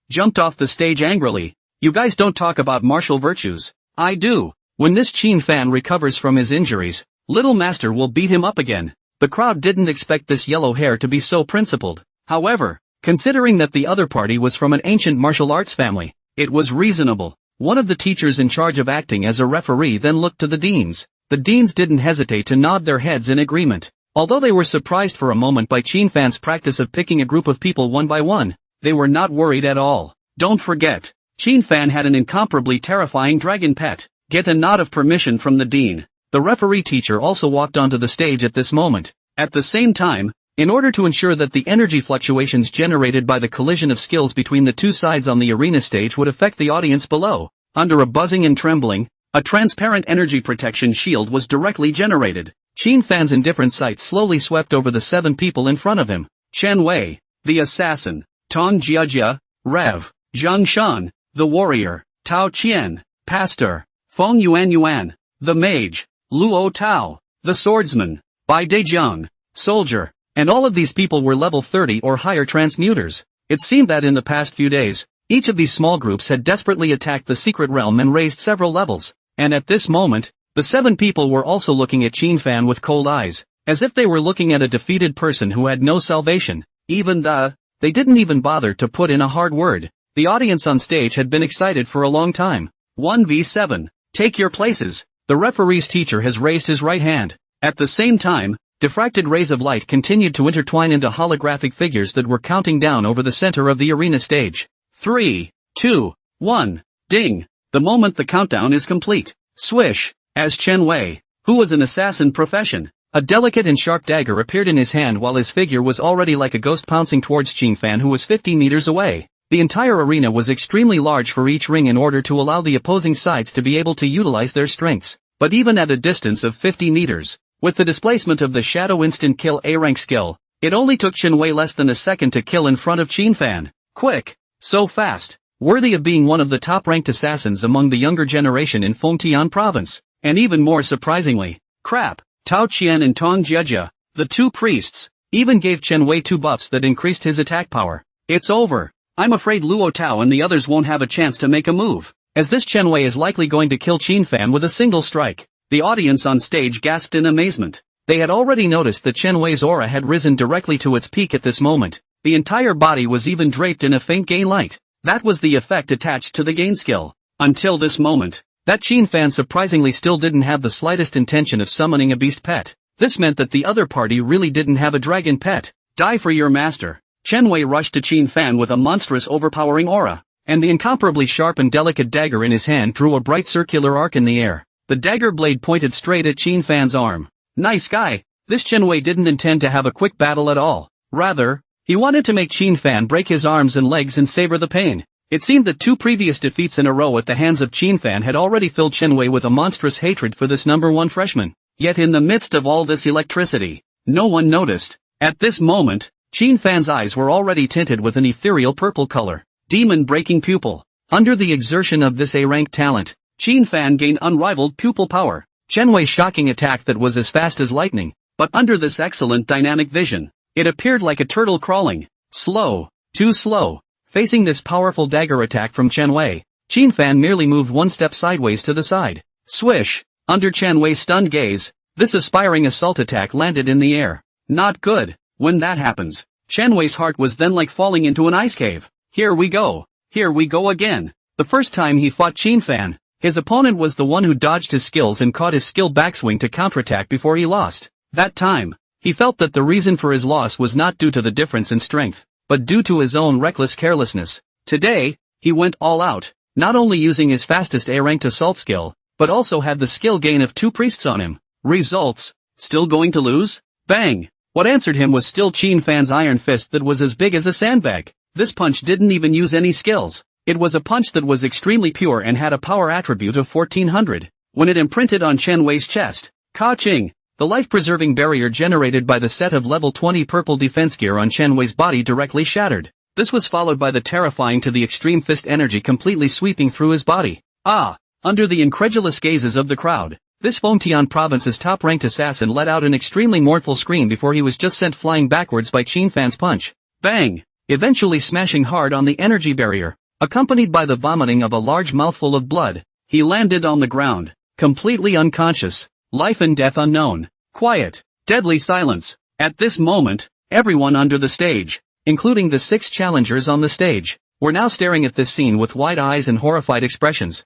jumped off the stage angrily. You guys don't talk about martial virtues. I do. When this Qin Fan recovers from his injuries, Little Master will beat him up again. The crowd didn't expect this yellow hair to be so principled. However, considering that the other party was from an ancient martial arts family, it was reasonable. One of the teachers in charge of acting as a referee then looked to the deans. The deans didn't hesitate to nod their heads in agreement. Although they were surprised for a moment by Qin Fan's practice of picking a group of people one by one, they were not worried at all. Don't forget, Qin Fan had an incomparably terrifying dragon pet. Get a nod of permission from the dean. The referee teacher also walked onto the stage at this moment. At the same time, in order to ensure that the energy fluctuations generated by the collision of skills between the two sides on the arena stage would affect the audience below, under a buzzing and trembling, a transparent energy protection shield was directly generated. Qin Fan's indifferent sight slowly swept over the 7 people in front of him. Chen Wei, the assassin, Tong Jieja, Rev, Zhang Shan, the warrior, Tao Qian, pastor, Feng Yuan, the mage, Luo Tao, the swordsman, Bai Dejiang, soldier, and all of these people were level 30 or higher transmuters. It seemed that in the past few days, each of these small groups had desperately attacked the secret realm and raised several levels, and at this moment, the 7 people were also looking at Qin Fan with cold eyes, as if they were looking at a defeated person who had no salvation. They didn't even bother to put in a hard word. The audience on stage had been excited for a long time. 1v7. Take your places. The referee's teacher has raised his right hand. At the same time, diffracted rays of light continued to intertwine into holographic figures that were counting down over the center of the arena stage. 3, 2, 1, ding. The moment the countdown is complete. Swish. As Chen Wei, who was an assassin profession, a delicate and sharp dagger appeared in his hand while his figure was already like a ghost pouncing towards Qin Fan who was 50 meters away. The entire arena was extremely large for each ring in order to allow the opposing sides to be able to utilize their strengths. But even at a distance of 50 meters, with the displacement of the Shadow Instant Kill A-rank skill, it only took Chen Wei less than a second to kill in front of Qin Fan. Quick! So fast! Worthy of being one of the top-ranked assassins among the younger generation in Fengtian province. And even more surprisingly, Tao Qian and Tong Jieja, the 2 priests, even gave Chen Wei 2 buffs that increased his attack power. It's over. I'm afraid Luo Tao and the others won't have a chance to make a move, as this Chen Wei is likely going to kill Qin Fan with a single strike. The audience on stage gasped in amazement. They had already noticed that Chen Wei's aura had risen directly to its peak at this moment. The entire body was even draped in a faint gain light. That was the effect attached to the gain skill. Until this moment, that Qin Fan surprisingly still didn't have the slightest intention of summoning a beast pet. This meant that the other party really didn't have a dragon pet. Die for your master. Chen Wei rushed to Qin Fan with a monstrous overpowering aura, and the incomparably sharp and delicate dagger in his hand drew a bright circular arc in the air. The dagger blade pointed straight at Qin Fan's arm. Nice guy. This Chen Wei didn't intend to have a quick battle at all. Rather, he wanted to make Qin Fan break his arms and legs and savor the pain. It seemed that 2 previous defeats in a row at the hands of Qin Fan had already filled Chen Wei with a monstrous hatred for this number 1 freshman. Yet in the midst of all this electricity, no one noticed. At this moment, Qin Fan's eyes were already tinted with an ethereal purple color. Demon-breaking pupil. Under the exertion of this A-rank talent, Qin Fan gained unrivaled pupil power. Chen Wei's shocking attack that was as fast as lightning, but under this excellent dynamic vision, it appeared like a turtle crawling. Slow. Too slow. Facing this powerful dagger attack from Chen Wei, Qin Fan merely moved 1 step sideways to the side. Swish! Under Chen Wei's stunned gaze, this aspiring assault attack landed in the air. Not good. When that happens, Chen Wei's heart was then like falling into an ice cave. Here we go. Here we go again. The first time he fought Qin Fan, his opponent was the one who dodged his skills and caught his skill backswing to counterattack before he lost. That time, he felt that the reason for his loss was not due to the difference in strength, but due to his own reckless carelessness. Today, he went all out, not only using his fastest A-ranked assault skill, but also had the skill gain of 2 priests on him. Results? Still going to lose? Bang! What answered him was still Qin Fan's iron fist that was as big as a sandbag. This punch didn't even use any skills. It was a punch that was extremely pure and had a power attribute of 1400. When it imprinted on Chen Wei's chest, Ka-ching! The life-preserving barrier generated by the set of level 20 purple defense gear on Chen Wei's body directly shattered. This was followed by the terrifying to the extreme fist energy completely sweeping through his body. Under the incredulous gazes of the crowd, this Fengtian province's top-ranked assassin let out an extremely mournful scream before he was just sent flying backwards by Qin Fan's punch. Bang! Eventually smashing hard on the energy barrier. Accompanied by the vomiting of a large mouthful of blood, he landed on the ground, completely unconscious. Life and death unknown. Quiet. Deadly silence. At this moment, everyone under the stage, including the 6 challengers on the stage, were now staring at this scene with wide eyes and horrified expressions.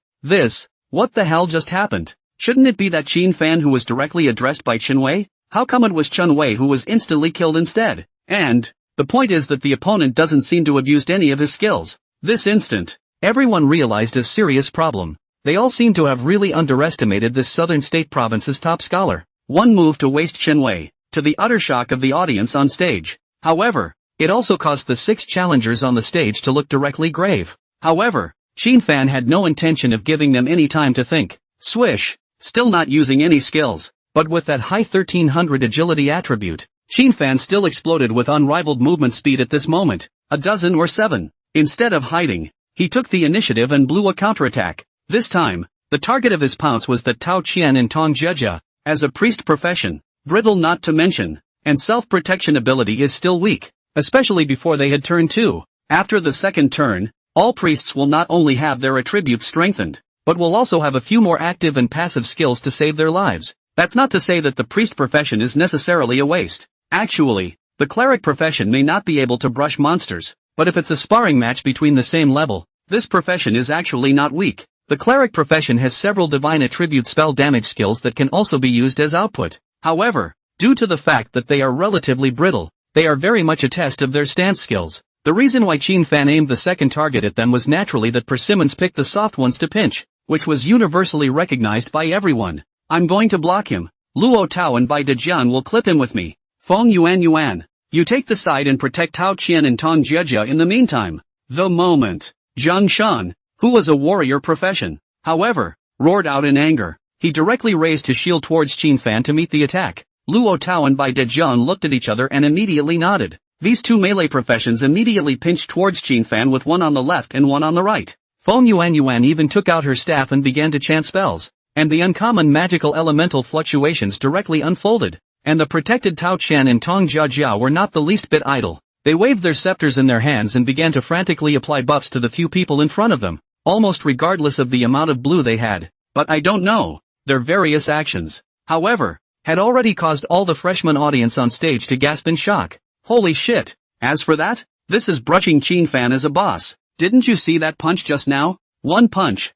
What the hell just happened? Shouldn't it be that Qin Fan who was directly addressed by Chen Wei? How come it was Chen Wei who was instantly killed instead? And, the point is that the opponent doesn't seem to have used any of his skills. This instant, everyone realized a serious problem. They all seem to have really underestimated this southern state province's top scholar. One move to waste Chen Wei, to the utter shock of the audience on stage. However, it also caused the 6 challengers on the stage to look directly grave. However, Qin Fan had no intention of giving them any time to think. Swish! Still not using any skills, but with that high 1300 agility attribute, Qin Fan still exploded with unrivaled movement speed at this moment. 12 or 7. Instead of hiding, he took the initiative and blew a counterattack. This time, the target of his pounce was the Tao Qian in Tong Jia. As a priest profession, brittle not to mention, and self-protection ability is still weak, especially before they had turned 2. After the second turn, all priests will not only have their attributes strengthened, but will also have a few more active and passive skills to save their lives. That's not to say that the priest profession is necessarily a waste. Actually, the cleric profession may not be able to brush monsters, but if it's a sparring match between the same level, this profession is actually not weak. The cleric profession has several divine attribute spell damage skills that can also be used as output. However, due to the fact that they are relatively brittle, they are very much a test of their stance skills. The reason why Qin Fan aimed the second target at them was naturally that persimmons picked the soft ones to pinch, which was universally recognized by everyone. I'm going to block him. Luo Tao and Bai Dejian will clip him with me. Feng Yuan. You take the side and protect Tao Qian and Tong Jia in the meantime. The moment. Zhang Shan, who was a warrior profession, however, roared out in anger. He directly raised his shield towards Qin Fan to meet the attack. Luo Tao and Bai Dejian looked at each other and immediately nodded. These 2 melee professions immediately pinched towards Qin Fan with one on the left and one on the right. Feng Yuan even took out her staff and began to chant spells, and the uncommon magical elemental fluctuations directly unfolded. And the protected Tao Qian and Tong Jia were not the least bit idle. They waved their scepters in their hands and began to frantically apply buffs to the few people in front of them, almost regardless of the amount of blue they had. But I don't know, their various actions, however, had already caused all the freshman audience on stage to gasp in shock. Holy shit! As for that, this is brushing Qin Fan as a boss. Didn't you see that punch just now? One punch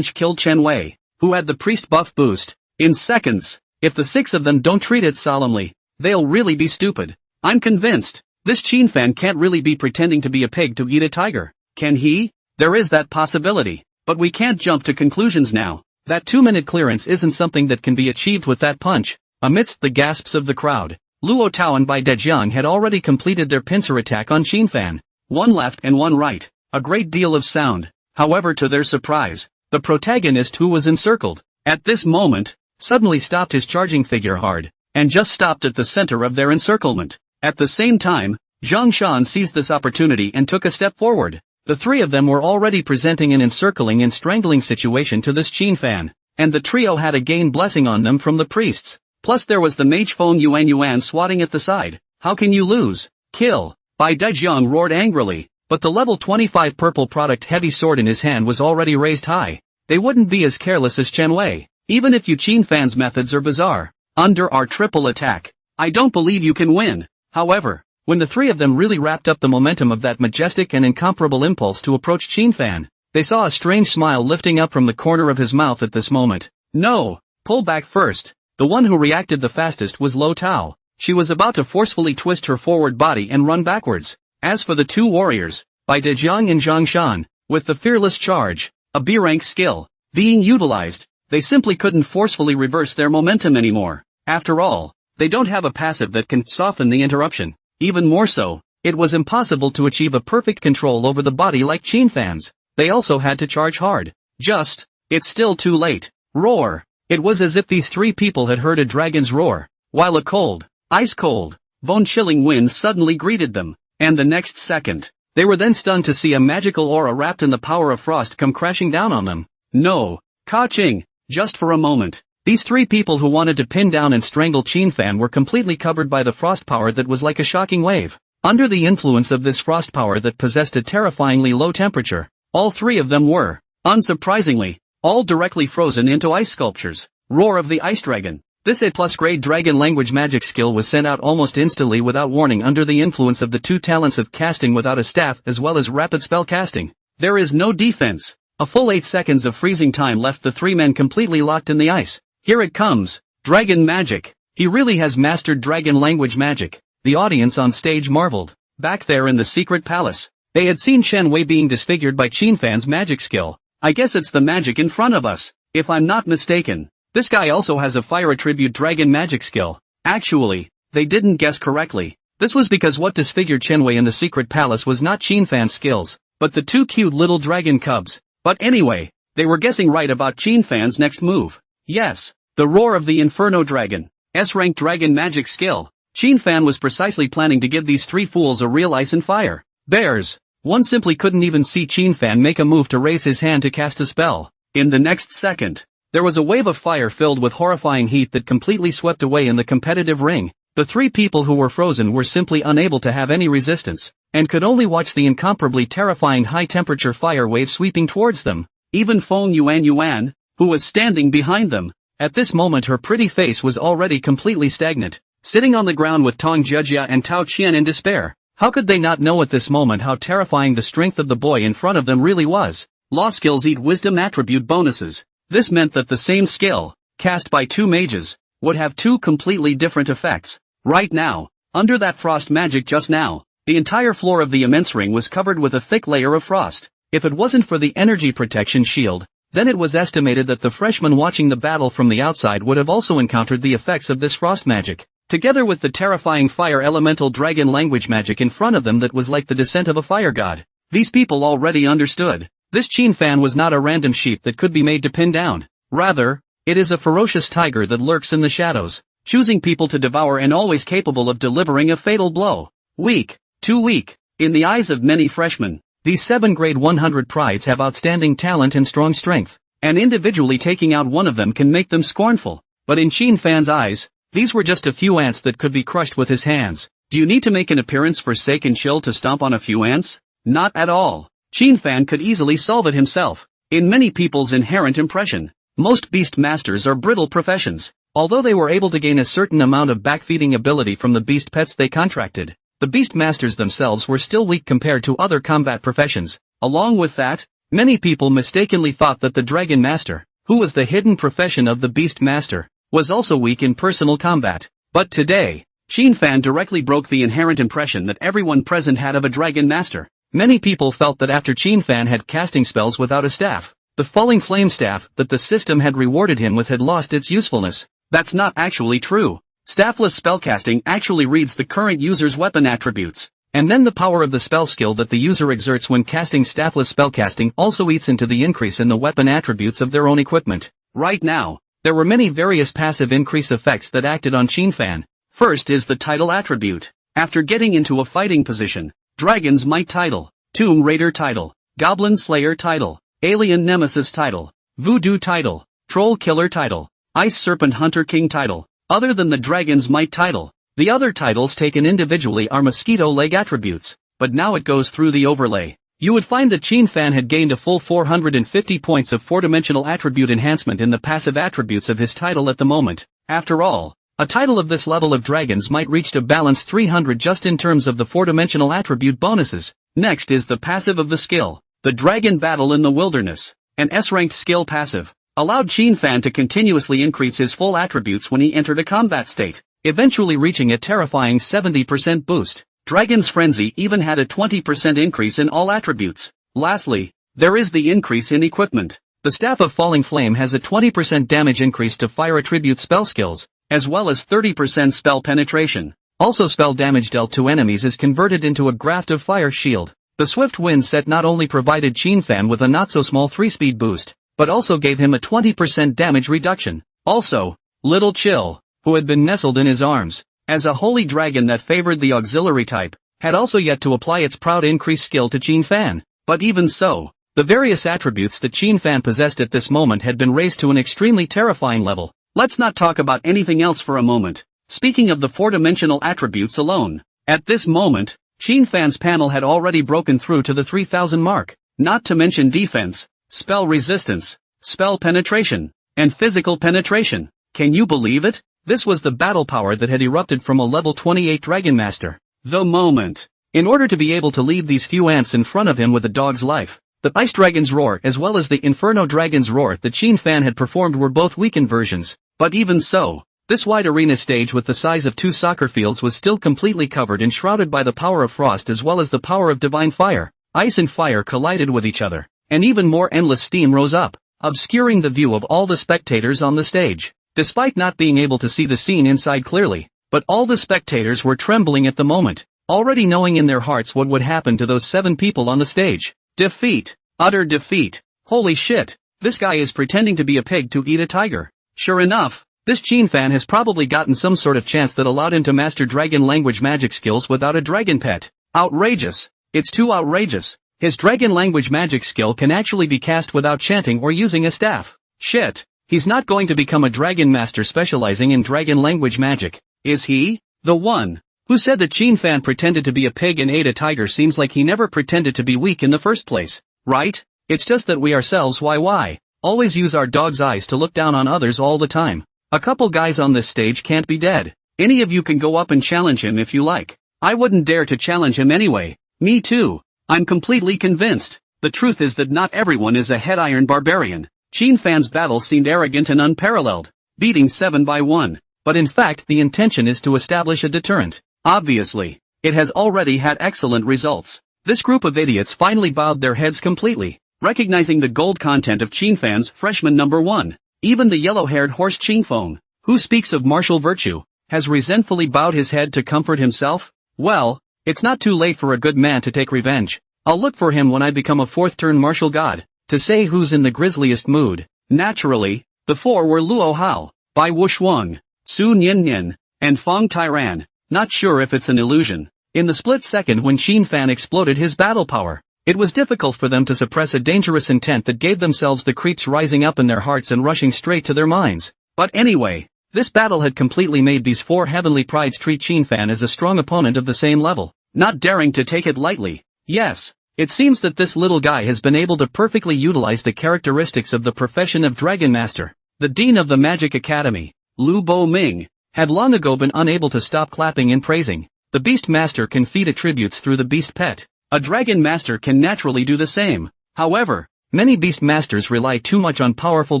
killed Chen Wei, who had the priest buff boost, in seconds. If the 6 of them don't treat it solemnly, they'll really be stupid. I'm convinced. This Qin Fan can't really be pretending to be a pig to eat a tiger. Can he? There is that possibility. But we can't jump to conclusions now. That 2-minute clearance isn't something that can be achieved with that punch. Amidst the gasps of the crowd, Luo Tao and Bai Dejiang had already completed their pincer attack on Qin Fan. One left and one right. a great deal of sound. However, to their surprise, the protagonist who was encircled, at this moment, suddenly stopped his charging figure hard, and just stopped at the center of their encirclement. At the same time, Zhang Shan seized this opportunity and took a step forward. The three of them were already presenting an encircling and strangling situation to this Qin fan, and the trio had a gain blessing on them from the priests. Plus there was the mage Feng Yuan swatting at the side. How can you lose? Kill! Bai Dejiang roared angrily, but the level 25 purple product heavy sword in his hand was already raised high. They wouldn't be as careless as Chen Wei, even if you Qin fans' methods are bizarre. Under our triple attack, I don't believe you can win. However, when the three of them really wrapped up the momentum of that majestic and incomparable impulse to approach Qin fan, they saw a strange smile lifting up from the corner of his mouth at this moment. No! Pull back first. The one who reacted the fastest was Lo Tao. She was about to forcefully twist her forward body and run backwards. As for the two warriors, Bai Dejiang and Zhang Shan, with the fearless charge, a B-rank skill, being utilized, they simply couldn't forcefully reverse their momentum anymore. After all, they don't have a passive that can soften the interruption. Even more so, it was impossible to achieve a perfect control over the body like Qin fans. They also had to charge hard. It's still too late. Roar! It was as if these three people had heard a dragon's roar, while a cold, ice-cold, bone-chilling wind suddenly greeted them, and the next second, they were then stunned to see a magical aura wrapped in the power of frost come crashing down on them. No! Ka-ching! Just for a moment, these three people who wanted to pin down and strangle Qin fan were completely covered by the frost power that was like a shocking wave. Under the influence of this frost power that possessed a terrifyingly low temperature, all three of them were, unsurprisingly, all directly frozen into ice sculptures. Roar of the Ice Dragon. This A+ grade dragon language magic skill was sent out almost instantly without warning under the influence of the two talents of casting without a staff as well as rapid spell casting. There is no defense. A full 8 seconds of freezing time left the three men completely locked in the ice. Here it comes. Dragon magic. He really has mastered dragon language magic. The audience on stage marveled. Back there in the secret palace, they had seen Chen Wei being disfigured by Qin fan's magic skill. I guess it's the magic in front of us. If I'm not mistaken, this guy also has a fire attribute dragon magic skill. Actually, they didn't guess correctly. This was because what disfigured Chen Wei in the secret palace was not Qin fan's skills, but the two cute little dragon cubs. But anyway, they were guessing right about Qin fan's next move. Yes, the roar of the Inferno Dragon, S-rank dragon magic skill. Qin fan was precisely planning to give these three fools a real ice and fire. Bears. One simply couldn't even see Qin fan make a move to raise his hand to cast a spell. In the next second, there was a wave of fire filled with horrifying heat that completely swept away in the competitive ring. The three people who were frozen were simply unable to have any resistance, and could only watch the incomparably terrifying high-temperature fire wave sweeping towards them. Even Feng Yuan, who was standing behind them, at this moment her pretty face was already completely stagnant, sitting on the ground with Tong Jejia and Tao Qian in despair. How could they not know at this moment how terrifying the strength of the boy in front of them really was? Law skills eat wisdom attribute bonuses. This meant that the same skill, cast by two mages, would have two completely different effects. Right now, under that frost magic just now, the entire floor of the immense ring was covered with a thick layer of frost. If it wasn't for the energy protection shield, then it was estimated that the freshmen watching the battle from the outside would have also encountered the effects of this frost magic, together with the terrifying fire elemental dragon language magic in front of them that was like the descent of a fire god. These people already understood. This Qin fan was not a random sheep that could be made to pin down. Rather, it is a ferocious tiger that lurks in the shadows, choosing people to devour and always capable of delivering a fatal blow. Weak. Too weak. In the eyes of many freshmen, these 7 grade 100 prides have outstanding talent and strong strength, and individually taking out one of them can make them scornful. But in Qin fan's eyes, these were just a few ants that could be crushed with his hands. Do you need to make an appearance for Sake and Chill to stomp on a few ants? Not at all. Qin fan could easily solve it himself. In many people's inherent impression, most beast masters are brittle professions. Although they were able to gain a certain amount of backfeeding ability from the beast pets they contracted, the beast masters themselves were still weak compared to other combat professions. Along with that, many people mistakenly thought that the dragon master, who was the hidden profession of the beast master, was also weak in personal combat. But today, Qin fan directly broke the inherent impression that everyone present had of a dragon master. Many people felt that after Qin fan had casting spells without a staff, the falling flame staff that the system had rewarded him with had lost its usefulness. That's not actually true. Staffless spellcasting actually reads the current user's weapon attributes, And then the power of the spell skill that the user exerts when casting staffless spellcasting also eats into the increase in the weapon attributes of their own equipment. Right now, there were many various passive increase effects that acted on Qinfan. First is the title attribute. After getting into a fighting position, Dragon's Might title, Tomb Raider title, Goblin Slayer title, Alien Nemesis title, Voodoo title, Troll Killer title, Ice Serpent Hunter King title. Other than the Dragon's Might title, the other titles taken individually are mosquito leg attributes, but now it goes through the overlay. You would find that Qinfan had gained a full 450 points of 4-dimensional attribute enhancement in the passive attributes of his title at the moment. After all, a title of this level of Dragons might reach a balanced 300 just in terms of the 4-dimensional attribute bonuses. Next is the passive of the skill. The Dragon Battle in the Wilderness, an S-ranked skill passive, allowed Qinfan to continuously increase his full attributes when he entered a combat state, eventually reaching a terrifying 70% boost. Dragon's Frenzy even had a 20% increase in all attributes. Lastly, there is the increase in equipment. The Staff of Falling Flame has a 20% damage increase to fire attribute spell skills, as well as 30% spell penetration. Also spell damage dealt to enemies is converted into a graft of fire shield. The Swift Wind set not only provided Qinfan with a not-so-small 3-speed boost, but also gave him a 20% damage reduction. Also, Little Chill, who had been nestled in his arms, as a holy dragon that favored the auxiliary type, had also yet to apply its proud increased skill to Qinfan. But even so, the various attributes that Qinfan possessed at this moment had been raised to an extremely terrifying level. Let's not talk about anything else for a moment. Speaking of the 4-dimensional attributes alone, at this moment, Qinfan's panel had already broken through to the 3000 mark, not to mention defense, spell resistance, spell penetration, and physical penetration. Can you believe it? This was the battle power that had erupted from a level 28 Dragon Master. The moment. In order to be able to leave these few ants in front of him with a dog's life, the Ice Dragon's Roar as well as the Inferno Dragon's Roar that Qinfan had performed were both weakened versions. But even so, this wide arena stage with the size of 2 soccer fields was still completely covered and shrouded by the power of frost as well as the power of divine fire. Ice and fire collided with each other, and even more endless steam rose up, obscuring the view of all the spectators on the stage. Despite not being able to see the scene inside clearly, but all the spectators were trembling at the moment, already knowing in their hearts what would happen to those 7 people on the stage. Defeat. Utter defeat. Holy shit, this guy is pretending to be a pig to eat a tiger. Sure enough, this Qinfan has probably gotten some sort of chance that allowed him to master dragon language magic skills without a dragon pet. Outrageous. It's too outrageous. His dragon language magic skill can actually be cast without chanting or using a staff. Shit. He's not going to become a dragon master specializing in dragon language magic, is he? The one who said that Qinfan pretended to be a pig and ate a tiger seems like he never pretended to be weak in the first place, right? It's just that we ourselves why always use our dog's eyes to look down on others all the time. A couple guys on this stage can't be dead. Any of you can go up and challenge him if you like. I wouldn't dare to challenge him anyway. Me too. I'm completely convinced. The truth is that not everyone is a head-iron barbarian. Qinfan's battle seemed arrogant and unparalleled, beating 7 by 1. But in fact the intention is to establish a deterrent. Obviously, it has already had excellent results. This group of idiots finally bowed their heads completely, recognizing the gold content of Qinfan's freshman number 1. Even the yellow-haired horse Qingfeng, who speaks of martial virtue, has resentfully bowed his head to comfort himself. Well, it's not too late for a good man to take revenge. I'll look for him when I become a 4th-turn martial god. To say who's in the grisliest mood. Naturally, the 4 were Luo Hao, Bai Wushuang, Su Nian, and Feng Tairan. Not sure if it's an illusion. In the split second when Qinfan exploded his battle power, it was difficult for them to suppress a dangerous intent that gave themselves the creeps rising up in their hearts and rushing straight to their minds. But anyway, this battle had completely made these 4 heavenly prides treat Qinfan as a strong opponent of the same level, not daring to take it lightly. Yes. It seems that this little guy has been able to perfectly utilize the characteristics of the profession of Dragon Master. The Dean of the Magic Academy, Lu Bo Ming, had long ago been unable to stop clapping and praising. The Beast Master can feed attributes through the Beast Pet. A Dragon Master can naturally do the same. However, many Beast Masters rely too much on powerful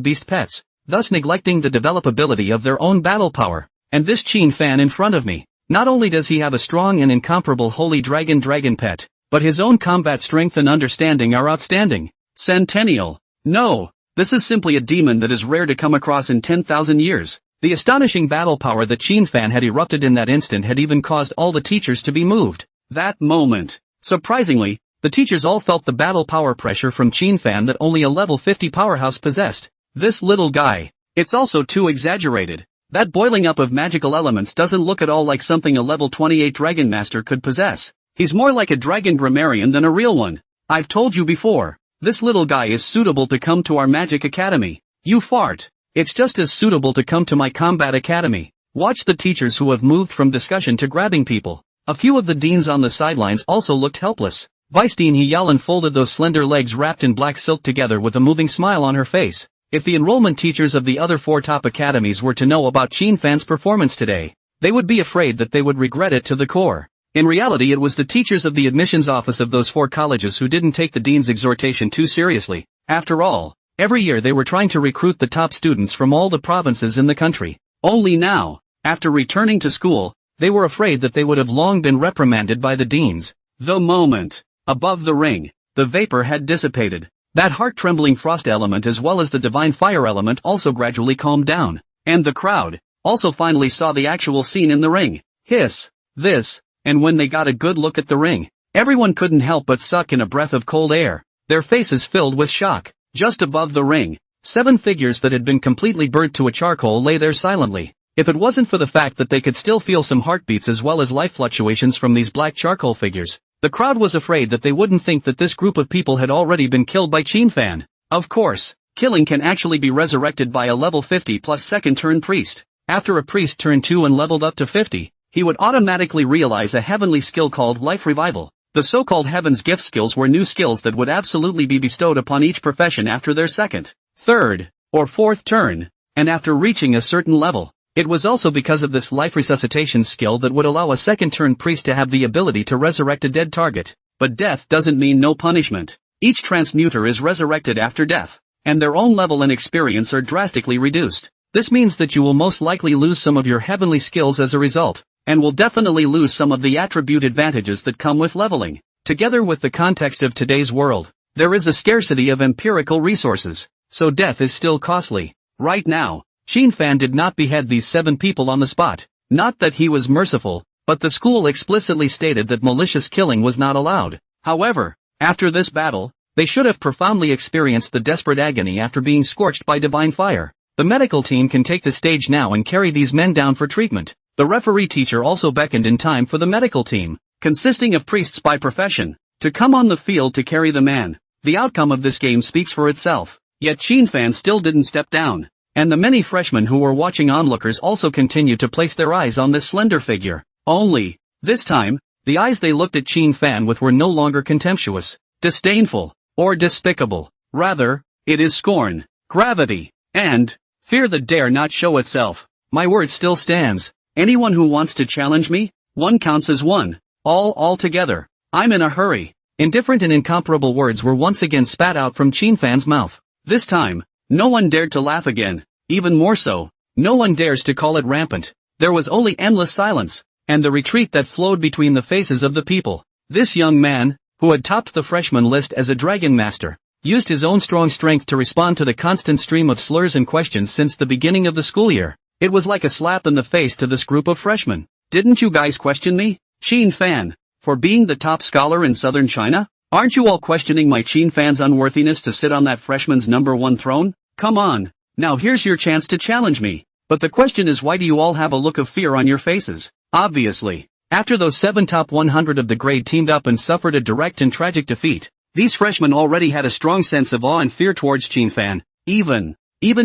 Beast Pets, thus neglecting the developability of their own battle power. And this Qinfan in front of me, not only does he have a strong and incomparable Holy Dragon Pet, but his own combat strength and understanding are outstanding. Centennial. No, this is simply a demon that is rare to come across in 10,000 years. The astonishing battle power that Qinfan had erupted in that instant had even caused all the teachers to be moved. That moment. Surprisingly, the teachers all felt the battle power pressure from Qin Fan that only a level 50 powerhouse possessed. This little guy. It's also too exaggerated. That boiling up of magical elements doesn't look at all like something a level 28 Dragon Master could possess. He's more like a dragon grammarian than a real one. I've told you before. This little guy is suitable to come to our magic academy. You fart. It's just as suitable to come to my combat academy. Watch the teachers who have moved from discussion to grabbing people. A few of the deans on the sidelines also looked helpless. Vice Dean He folded those slender legs wrapped in black silk together with a moving smile on her face. If the enrollment teachers of the other 4 top academies were to know about Qin Fan's performance today, they would be afraid that they would regret it to the core. In reality, it was the teachers of the admissions office of those 4 colleges who didn't take the dean's exhortation too seriously. After all, every year they were trying to recruit the top students from all the provinces in the country. Only now, after returning to school, they were afraid that they would have long been reprimanded by the deans. The moment, above the ring, the vapor had dissipated. That heart-trembling frost element as well as the divine fire element also gradually calmed down, and the crowd also finally saw the actual scene in the ring. Hiss, this, and when they got a good look at the ring, everyone couldn't help but suck in a breath of cold air, their faces filled with shock. Just above the ring, 7 figures that had been completely burnt to a charcoal lay there silently. If it wasn't for the fact that they could still feel some heartbeats as well as life fluctuations from these black charcoal figures, the crowd was afraid that they wouldn't think that this group of people had already been killed by Qin Fan. Of course, killing can actually be resurrected by a level 50 plus second turn priest. After a priest turned 2 and leveled up to 50, he would automatically realize a heavenly skill called Life Revival. The so-called Heaven's Gift skills were new skills that would absolutely be bestowed upon each profession after their second, third, or fourth turn, and after reaching a certain level. It was also because of this life resuscitation skill that would allow a second-turn priest to have the ability to resurrect a dead target. But death doesn't mean no punishment. Each transmuter is resurrected after death, and their own level and experience are drastically reduced. This means that you will most likely lose some of your heavenly skills as a result, and will definitely lose some of the attribute advantages that come with leveling. Together with the context of today's world, there is a scarcity of empirical resources, so death is still costly. Right now, Qin Fan did not behead these 7 people on the spot. Not that he was merciful, but the school explicitly stated that malicious killing was not allowed. However, after this battle, they should have profoundly experienced the desperate agony after being scorched by divine fire. The medical team can take the stage now and carry these men down for treatment. The referee teacher also beckoned in time for the medical team, consisting of priests by profession, to come on the field to carry the man. The outcome of this game speaks for itself. Yet Qin Fan still didn't step down. And the many freshmen who were watching onlookers also continued to place their eyes on this slender figure. Only, this time, the eyes they looked at Qin Fan with were no longer contemptuous, disdainful, or despicable. Rather, it is scorn, gravity, and fear that dare not show itself. My word still stands. Anyone who wants to challenge me, 1 counts as 1. All together. I'm in a hurry. Indifferent and incomparable words were once again spat out from Qin Fan's mouth. This time, no one dared to laugh again. Even more so, no one dares to call it rampant. There was only endless silence, and the retreat that flowed between the faces of the people. This young man, who had topped the freshman list as a Dragon Master, used his own strong strength to respond to the constant stream of slurs and questions since the beginning of the school year. It was like a slap in the face to this group of freshmen. Didn't you guys question me, Qin Fan, for being the top scholar in southern China? Aren't you all questioning my Qin Fan's unworthiness to sit on that freshman's #1 throne? Come on, now here's your chance to challenge me. But the question is, why do you all have a look of fear on your faces? Obviously, after those 7 top 100 of the grade teamed up and suffered a direct and tragic defeat, these freshmen already had a strong sense of awe and fear towards Qin Fan. Even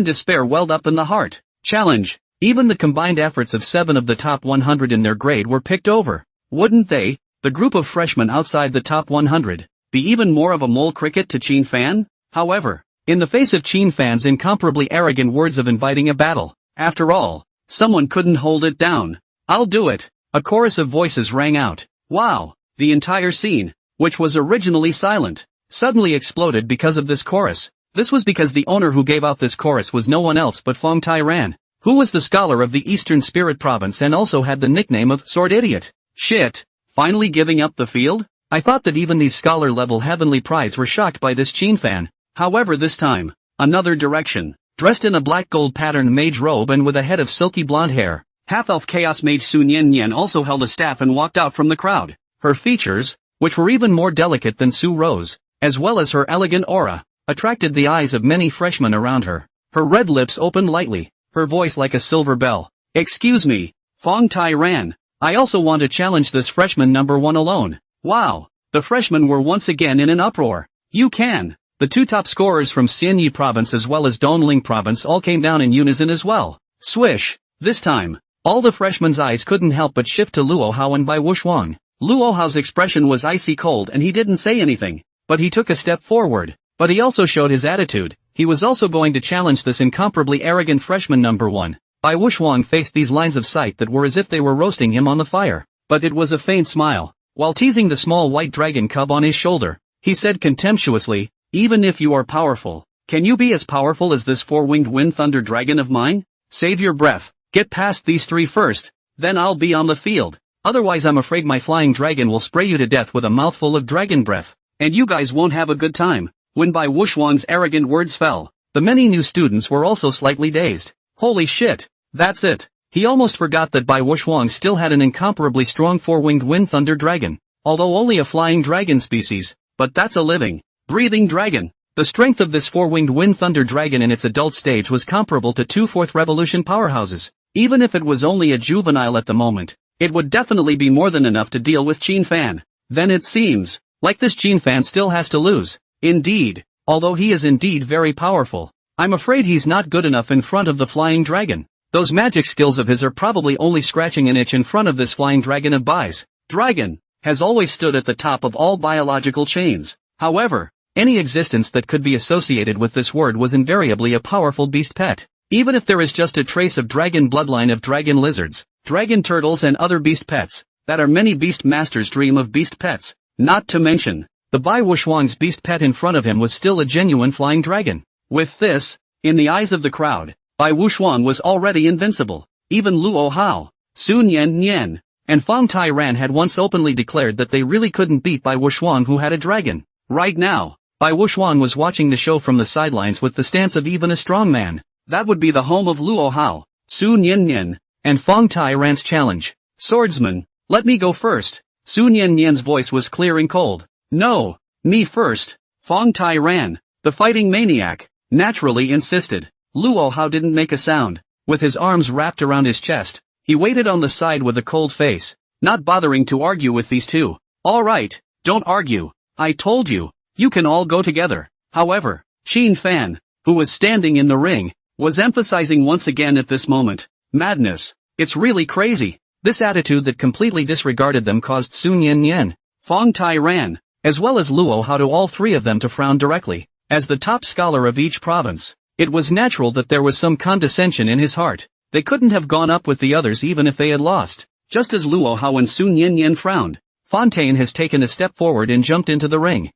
despair welled up in the heart. Challenge. Even the combined efforts of 7 of the top 100 in their grade were picked over. Wouldn't they, the group of freshmen outside the top 100, be even more of a mole cricket to Qin Fan? However, in the face of Qin Fan's incomparably arrogant words of inviting a battle, after all, someone couldn't hold it down. I'll do it. A chorus of voices rang out. Wow, the entire scene, which was originally silent, suddenly exploded because of this chorus. This was because the owner who gave out this chorus was no one else but Feng Tairan, who was the scholar of the Eastern Spirit Province and also had the nickname of Sword Idiot. Shit, finally giving up the field? I thought that even these scholar-level heavenly prides were shocked by this Qin Fan. However, this time, another direction. Dressed in a black gold patterned mage robe and with a head of silky blonde hair, half-elf chaos mage Sun Yan Yan also held a staff and walked out from the crowd. Her features, which were even more delicate than Sue Rose, as well as her elegant aura, attracted the eyes of many freshmen around her. Her red lips opened lightly, her voice like a silver bell. "Excuse me, Fong Tai Ran. I also want to challenge this freshman number 1 alone." Wow! The freshmen were once again in an uproar. "You can!" The 2 top scorers from Xianyi province as well as Dongling province all came down in unison as well. Swish! This time, all the freshmen's eyes couldn't help but shift to Luo Hao and Bai Wuxuang. Luo Hao's expression was icy cold and he didn't say anything, but he took a step forward. But he also showed his attitude. He was also going to challenge this incomparably arrogant freshman number 1. Bai Wuxuang faced these lines of sight that were as if they were roasting him on the fire. But it was a faint smile. While teasing the small white dragon cub on his shoulder, he said contemptuously, "Even if you are powerful, can you be as powerful as this 4-winged wind thunder dragon of mine? Save your breath, get past these 3 first, then I'll be on the field. Otherwise I'm afraid my flying dragon will spray you to death with a mouthful of dragon breath, and you guys won't have a good time." When Bai Wuxuang's arrogant words fell, the many new students were also slightly dazed. Holy shit, that's it. He almost forgot that Bai Wuxuang still had an incomparably strong 4-winged wind thunder dragon, although only a flying dragon species, but that's a living, breathing dragon. The strength of this 4-winged wind thunder dragon in its adult stage was comparable to 2 4th revolution powerhouses. Even if it was only a juvenile at the moment, it would definitely be more than enough to deal with Qin Fan. Then it seems like this Qin Fan still has to lose. Indeed, although he is indeed very powerful, I'm afraid he's not good enough in front of the flying dragon. Those magic skills of his are probably only scratching an itch in front of this flying dragon of Bai's. Dragon has always stood at the top of all biological chains. However, any existence that could be associated with this word was invariably a powerful beast pet. Even if there is just a trace of dragon bloodline of dragon lizards, dragon turtles and other beast pets, that are many beast masters' dream of beast pets. Not to mention, the Bai Wuxuang's beast pet in front of him was still a genuine flying dragon. With this, in the eyes of the crowd, Bai Wuxuang was already invincible. Even Luo Hao, Sun Yan, and Fong Tai Ran had once openly declared that they really couldn't beat Bai Wuxuang who had a dragon. Right now, Bai Wuxuang was watching the show from the sidelines with the stance of even a strong man. That would be the home of Luo Hao, Sun Yan, and Fong Tai Ran's challenge. "Swordsman, let me go first." Sun Yan's voice was clear and cold. "No, me first." Fong Tai Ran, the fighting maniac, naturally insisted. Luo Hao didn't make a sound. With his arms wrapped around his chest, he waited on the side with a cold face, not bothering to argue with these two. "All right, don't argue. I told you, you can all go together." However, Qin Fan, who was standing in the ring, was emphasizing once again at this moment, "Madness. It's really crazy." This attitude that completely disregarded them caused Sun Yan, Fong Tai Ran, as well as Luo Hao to all 3 of them to frown directly. As the top scholar of each province, it was natural that there was some condescension in his heart. They couldn't have gone up with the others even if they had lost. Just as Luo Hao and Sun Yan frowned, Fontaine has taken a step forward and jumped into the ring.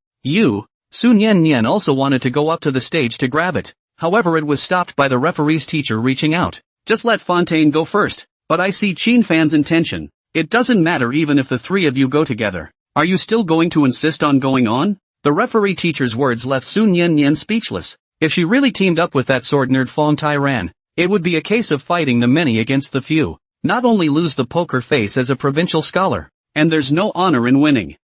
Sun Yan also wanted to go up to the stage to grab it. However, it was stopped by the referee's teacher reaching out. "Just let Fontaine go first." "But I see Qin Fan's intention. It doesn't matter even if the 3 of you go together. Are you still going to insist on going on?" The referee teacher's words left Sun Yan speechless. If she really teamed up with that sword nerd Fong Tai Ran, it would be a case of fighting the many against the few. Not only lose the poker face as a provincial scholar, and there's no honor in winning.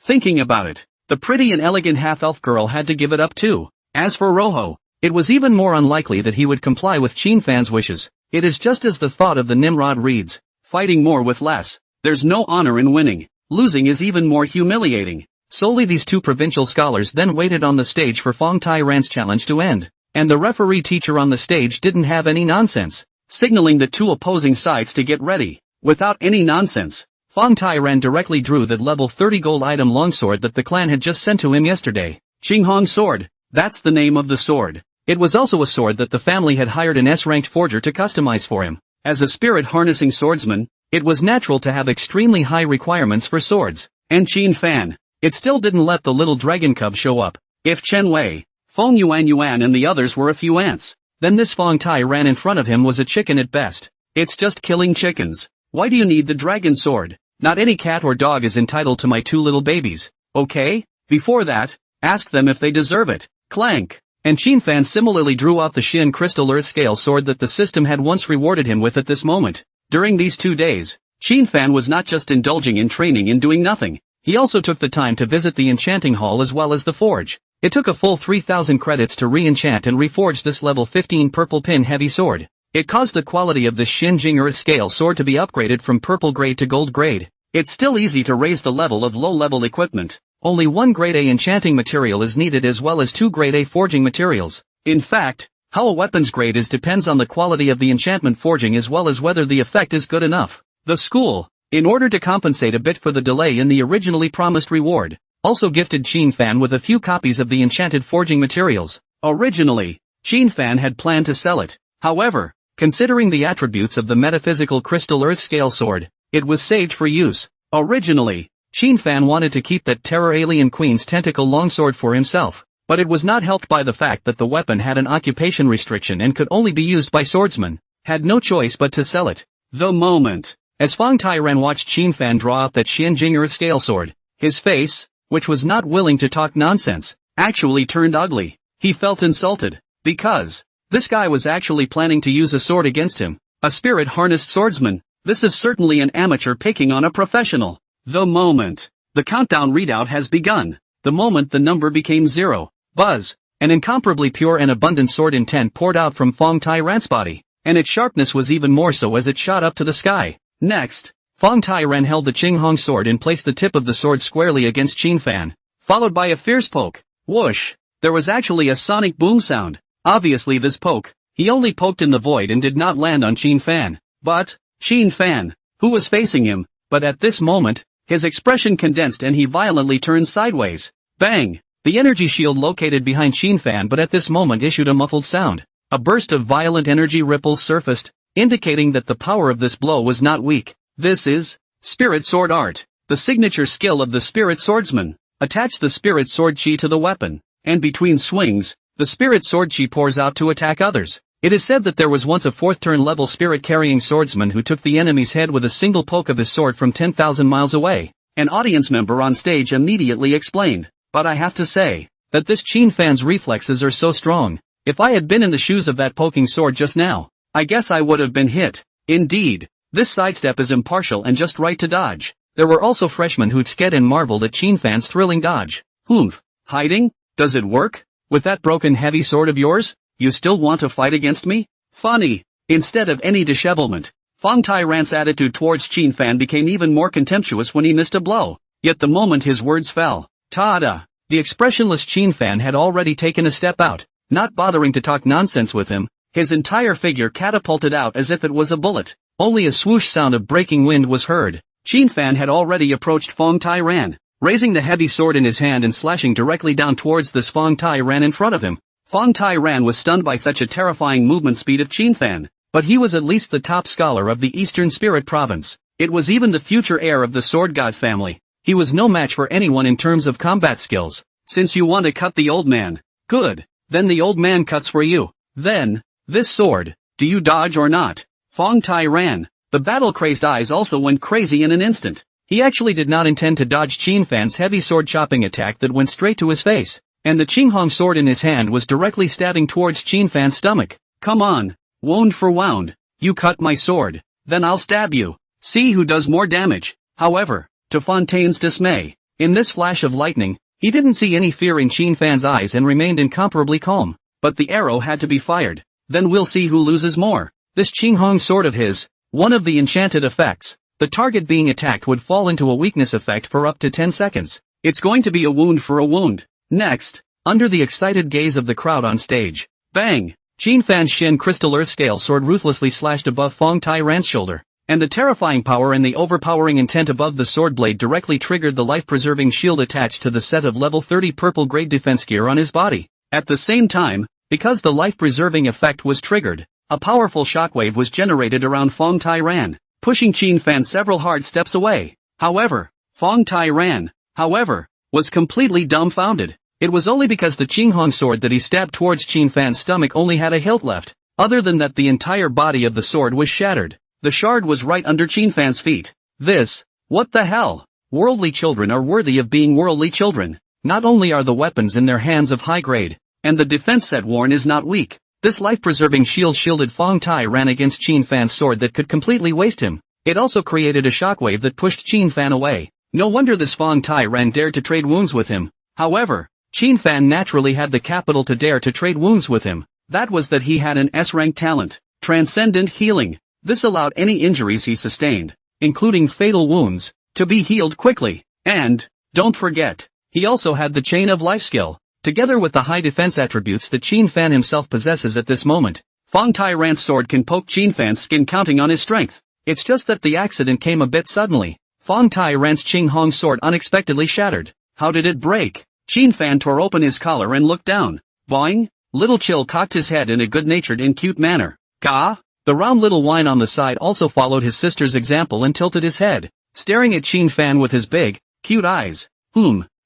Thinking about it, the pretty and elegant half-elf girl had to give it up too. As for Rojo, it was even more unlikely that he would comply with Qin Fan's wishes. It is just as the thought of the Nimrod reads, "Fighting more with less. There's no honor in winning. Losing is even more humiliating." Solely these 2 provincial scholars then waited on the stage for Fong Tai Ran's challenge to end. And the referee teacher on the stage didn't have any nonsense, signaling the 2 opposing sides to get ready. Without any nonsense, Fong Tai Ran directly drew that level 30 gold item longsword that the clan had just sent to him yesterday. Qinghong sword, that's the name of the sword. It was also a sword that the family had hired an S-ranked forger to customize for him. As a spirit-harnessing swordsman, it was natural to have extremely high requirements for swords. And Qin Fan, it still didn't let the little dragon cub show up. If Chen Wei, Feng Yuan and the others were a few ants, then this Fong Tai Ran in front of him was a chicken at best. It's just killing chickens. Why do you need the dragon sword? Not any cat or dog is entitled to my 2 little babies, okay? Before that, ask them if they deserve it. Clank. And Qin Fan similarly drew out the Shin Crystal Earth Scale sword that the system had once rewarded him with at this moment. During these 2 days, Qin Fan was not just indulging in training and doing nothing. He also took the time to visit the enchanting hall as well as the forge. It took a full 3,000 credits to re-enchant and reforge this level 15 purple pin heavy sword. It caused the quality of this Xinjing Earth Scale sword to be upgraded from purple grade to gold grade. It's still easy to raise the level of low-level equipment. Only one grade A enchanting material is needed as well as 2 grade A forging materials. In fact, how a weapon's grade is depends on the quality of the enchantment forging as well as whether the effect is good enough. The school, in order to compensate a bit for the delay in the originally promised reward, also gifted Qin Fan with a few copies of the enchanted forging materials. Originally, Qin Fan had planned to sell it. However, considering the attributes of the metaphysical crystal earth scale sword, it was saved for use. Originally, Qin Fan wanted to keep that Terror Alien Queen's tentacle longsword for himself, but it was not helped by the fact that the weapon had an occupation restriction and could only be used by swordsmen. Had no choice but to sell it. The moment, as Fong Tai-ran watched Qin Fan draw out that Xinjing Earth Scale sword, his face, which was not willing to talk nonsense, actually turned ugly. He felt insulted, because this guy was actually planning to use a sword against him, a spirit-harnessed swordsman. This is certainly an amateur picking on a professional. The moment, the countdown readout has begun. The moment the number became 0, buzz, an incomparably pure and abundant sword intent poured out from Fong Tai-ran's body, and its sharpness was even more so as it shot up to the sky. Next, Fong Tai-ran held the Qinghong sword and placed the tip of the sword squarely against Qin Fan, followed by a fierce poke. Whoosh! There was actually a sonic boom sound. Obviously this poke, he only poked in the void and did not land on Qin Fan. But, Qin Fan, who was facing him, but at this moment, his expression condensed and he violently turned sideways. Bang! The energy shield located behind Qin Fan but at this moment issued a muffled sound. A burst of violent energy ripples surfaced, indicating that the power of this blow was not weak. This is Spirit Sword Art, the signature skill of the Spirit Swordsman. Attach the Spirit Sword Chi to the weapon, and between swings, the Spirit Sword Chi pours out to attack others. It is said that there was once a 4th turn level spirit-carrying swordsman who took the enemy's head with a single poke of his sword from 10,000 miles away. An audience member on stage immediately explained, but I have to say, that this Qin Fan's reflexes are so strong. If I had been in the shoes of that poking sword just now, I guess I would have been hit. Indeed, this sidestep is impartial and just right to dodge. There were also freshmen who'd sked and marveled at Qin Fan's thrilling dodge. Humph, hiding? Does it work? With that broken heavy sword of yours? You still want to fight against me? Funny. Instead of any dishevelment, Fong Tai-ran's attitude towards Qin Fan became even more contemptuous when he missed a blow. Yet the moment his words fell, ta-da! The expressionless Qin Fan had already taken a step out, not bothering to talk nonsense with him. His entire figure catapulted out as if it was a bullet. Only a swoosh sound of breaking wind was heard. Qin Fan had already approached Fong Tai-ran, raising the heavy sword in his hand and slashing directly down towards this Fong Tai-ran in front of him. Fong Tai-ran was stunned by such a terrifying movement speed of Qin Fan, but he was at least the top scholar of the Eastern Spirit Province. It was even the future heir of the Sword God family. He was no match for anyone in terms of combat skills. Since you want to cut the old man, good, then the old man cuts for you. Then, this sword, do you dodge or not? Fong Tai-ran. The battle-crazed eyes also went crazy in an instant. He actually did not intend to dodge Qin Fan's heavy sword-chopping attack that went straight to his face, and the Qinghong sword in his hand was directly stabbing towards Qin Fan's stomach. Come on, wound for wound. You cut my sword, then I'll stab you. See who does more damage. However, to Fontaine's dismay, in this flash of lightning, he didn't see any fear in Qin Fan's eyes and remained incomparably calm. But the arrow had to be fired. Then we'll see who loses more. This Qinghong sword of his, one of the enchanted effects, the target being attacked would fall into a weakness effect for up to 10 seconds. It's going to be a wound for a wound. Next, under the excited gaze of the crowd on stage, bang! Qin Fan's Shin Crystal Earth Scale sword ruthlessly slashed above Fong Tai-ran's shoulder, and the terrifying power and the overpowering intent above the sword blade directly triggered the life-preserving shield attached to the set of level 30 purple grade defense gear on his body. At the same time, because the life-preserving effect was triggered, a powerful shockwave was generated around Fong Tai-ran, pushing Qin Fan several hard steps away. However, Fong Tai-ran, was completely dumbfounded. It was only because the Qinghong sword that he stabbed towards Qin Fan's stomach only had a hilt left. Other than that, the entire body of the sword was shattered. The shard was right under Qin Fan's feet. What the hell? Worldly children are worthy of being worldly children. Not only are the weapons in their hands of high grade, and the defense set worn is not weak, this life-preserving shield shielded Fong Tai-ran against Qin Fan's sword that could completely waste him. It also created a shockwave that pushed Qin Fan away. No wonder this Fong Tai Ran dared to trade wounds with him. However, Qin Fan naturally had the capital to dare to trade wounds with him. That was that he had an S-rank talent, Transcendent Healing. This allowed any injuries he sustained, including fatal wounds, to be healed quickly. And, don't forget, he also had the Chain of Life skill, together with the high defense attributes that Qin Fan himself possesses at this moment. Fong Tai Ran's sword can poke Qin Fan's skin, counting on his strength. It's just that the accident came a bit suddenly. Fong Tai Ran's Qing Hong sword unexpectedly shattered. How did it break? Qin Fan tore open his collar and looked down. Boing! Little Chill cocked his head in a good-natured and cute manner. Gah! The round little wine on the side also followed his sister's example and tilted his head, staring at Qin Fan with his big, cute eyes.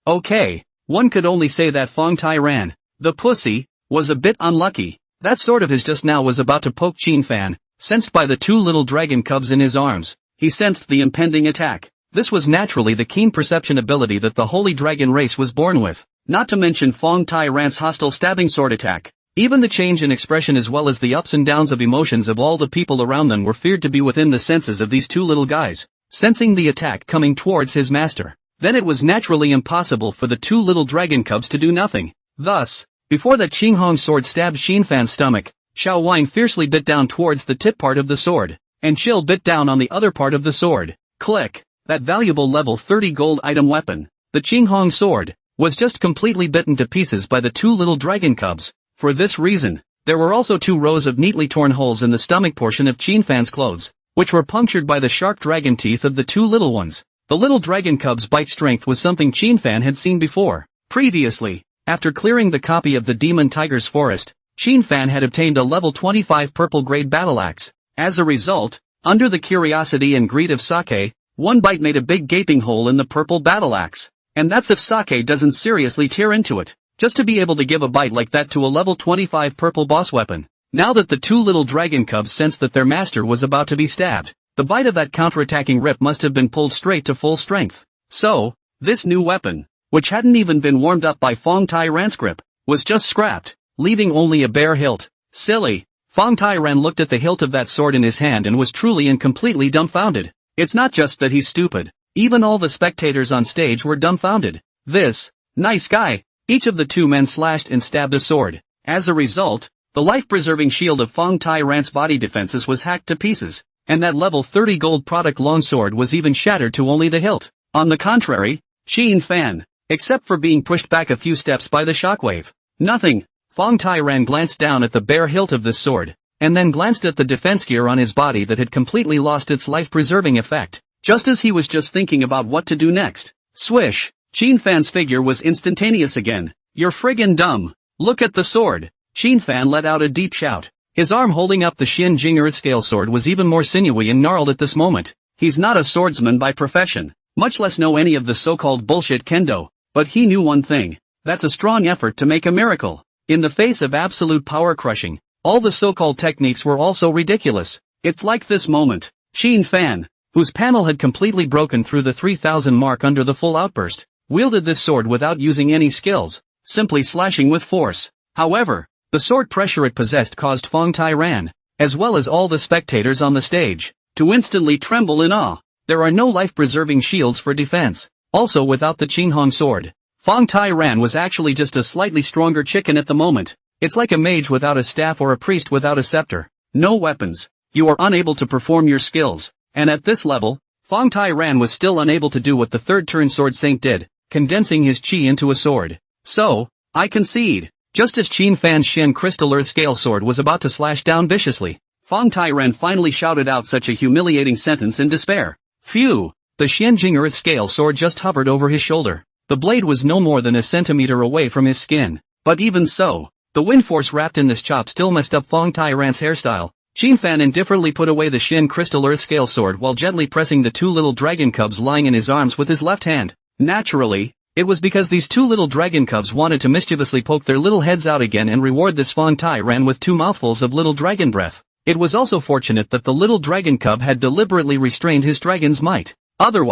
Okay. One could only say that Fong Tai Ran, the pussy, was a bit unlucky. That sword of his just now was about to poke Qin Fan, sensed by the two little dragon cubs in his arms. He sensed the impending attack. This was naturally the keen perception ability that the holy dragon race was born with, not to mention Fong Tai Ran's hostile stabbing sword attack. Even the change in expression as well as the ups and downs of emotions of all the people around them were feared to be within the senses of these two little guys, sensing the attack coming towards his master. Then it was naturally impossible for the two little dragon cubs to do nothing. Thus, before that Qing Hong sword stabbed Qin Fan's stomach, Xiao Wine fiercely bit down towards the tip part of the sword, and Chill bit down on the other part of the sword. Click! That valuable level 30 gold item weapon, the Qing Hong sword, was just completely bitten to pieces by the two little dragon cubs. For this reason, there were also 2 rows of neatly torn holes in the stomach portion of Qin Fan's clothes, which were punctured by the sharp dragon teeth of the 2 little ones. The little dragon cub's bite strength was something Qin Fan had seen before. Previously, after clearing the copy of the Demon Tiger's Forest, Qin Fan had obtained a level 25 purple grade battle axe. As a result, under the curiosity and greed of Sake, one bite made a big gaping hole in the purple battle axe. And that's if Sake doesn't seriously tear into it. Just to be able to give a bite like that to a level 25 purple boss weapon. Now that the 2 little dragon cubs sensed that their master was about to be stabbed, the bite of that counterattacking rip must have been pulled straight to full strength. So, this new weapon, which hadn't even been warmed up by Fong Tai Ran's grip, was just scrapped, leaving only a bare hilt. Silly. Fong Tai Ran looked at the hilt of that sword in his hand and was truly and completely dumbfounded. It's not just that he's stupid. Even all the spectators on stage were dumbfounded. This nice guy. Each of the 2 men slashed and stabbed a sword. As a result, the life-preserving shield of Fong Tai Ran's body defenses was hacked to pieces, and that level 30 gold product longsword was even shattered to only the hilt. On the contrary, Qin Fan, except for being pushed back a few steps by the shockwave, nothing. Fong Tai Ran glanced down at the bare hilt of this sword, and then glanced at the defense gear on his body that had completely lost its life-preserving effect, just as he was just thinking about what to do next. Swish! Qin Fan's figure was instantaneous again. You're friggin' dumb. Look at the sword. Qin Fan let out a deep shout. His arm holding up the Xin Jing'er scale sword was even more sinewy and gnarled at this moment. He's not a swordsman by profession, much less know any of the so-called bullshit kendo, but he knew one thing. That's a strong effort to make a miracle. In the face of absolute power crushing, all the so-called techniques were also ridiculous. It's like this moment. Qin Fan, whose panel had completely broken through the 3,000 mark under the full outburst, wielded this sword without using any skills, simply slashing with force. However, the sword pressure it possessed caused Fong Tai Ran, as well as all the spectators on the stage, to instantly tremble in awe. There are no life-preserving shields for defense. Also without the Qing Hong sword, Fong Tai Ran was actually just a slightly stronger chicken at the moment. It's like a mage without a staff or a priest without a scepter. No weapons. You are unable to perform your skills. And at this level, Fong Tai Ran was still unable to do what the third turn sword saint did, condensing his chi into a sword. So, I concede. Just as Qin Fan's Shen Crystal Earth Scale Sword was about to slash down viciously, Fong Tai Ran finally shouted out such a humiliating sentence in despair. Phew! The Shen Jing Earth Scale Sword just hovered over his shoulder. The blade was no more than a centimeter away from his skin. But even so, the wind force wrapped in this chop still messed up Fong Tai Ran's hairstyle. Qin Fan indifferently put away the Shen Crystal Earth Scale Sword while gently pressing the 2 little dragon cubs lying in his arms with his left hand. Naturally, it was because these 2 little dragon cubs wanted to mischievously poke their little heads out again and reward this Fong Tai Ran with 2 mouthfuls of little dragon breath. It was also fortunate that the little dragon cub had deliberately restrained his dragon's might. Other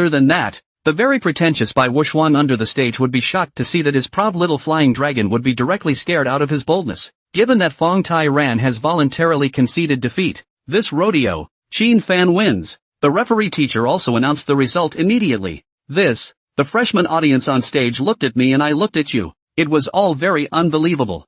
than that, the very pretentious Bai Wuxuan under the stage would be shocked to see that his proud little flying dragon would be directly scared out of his boldness. Given that Fong Tai Ran has voluntarily conceded defeat, this rodeo, Qin Fan wins. The referee teacher also announced the result immediately. The freshman audience on stage looked at me and I looked at you. It was all very unbelievable.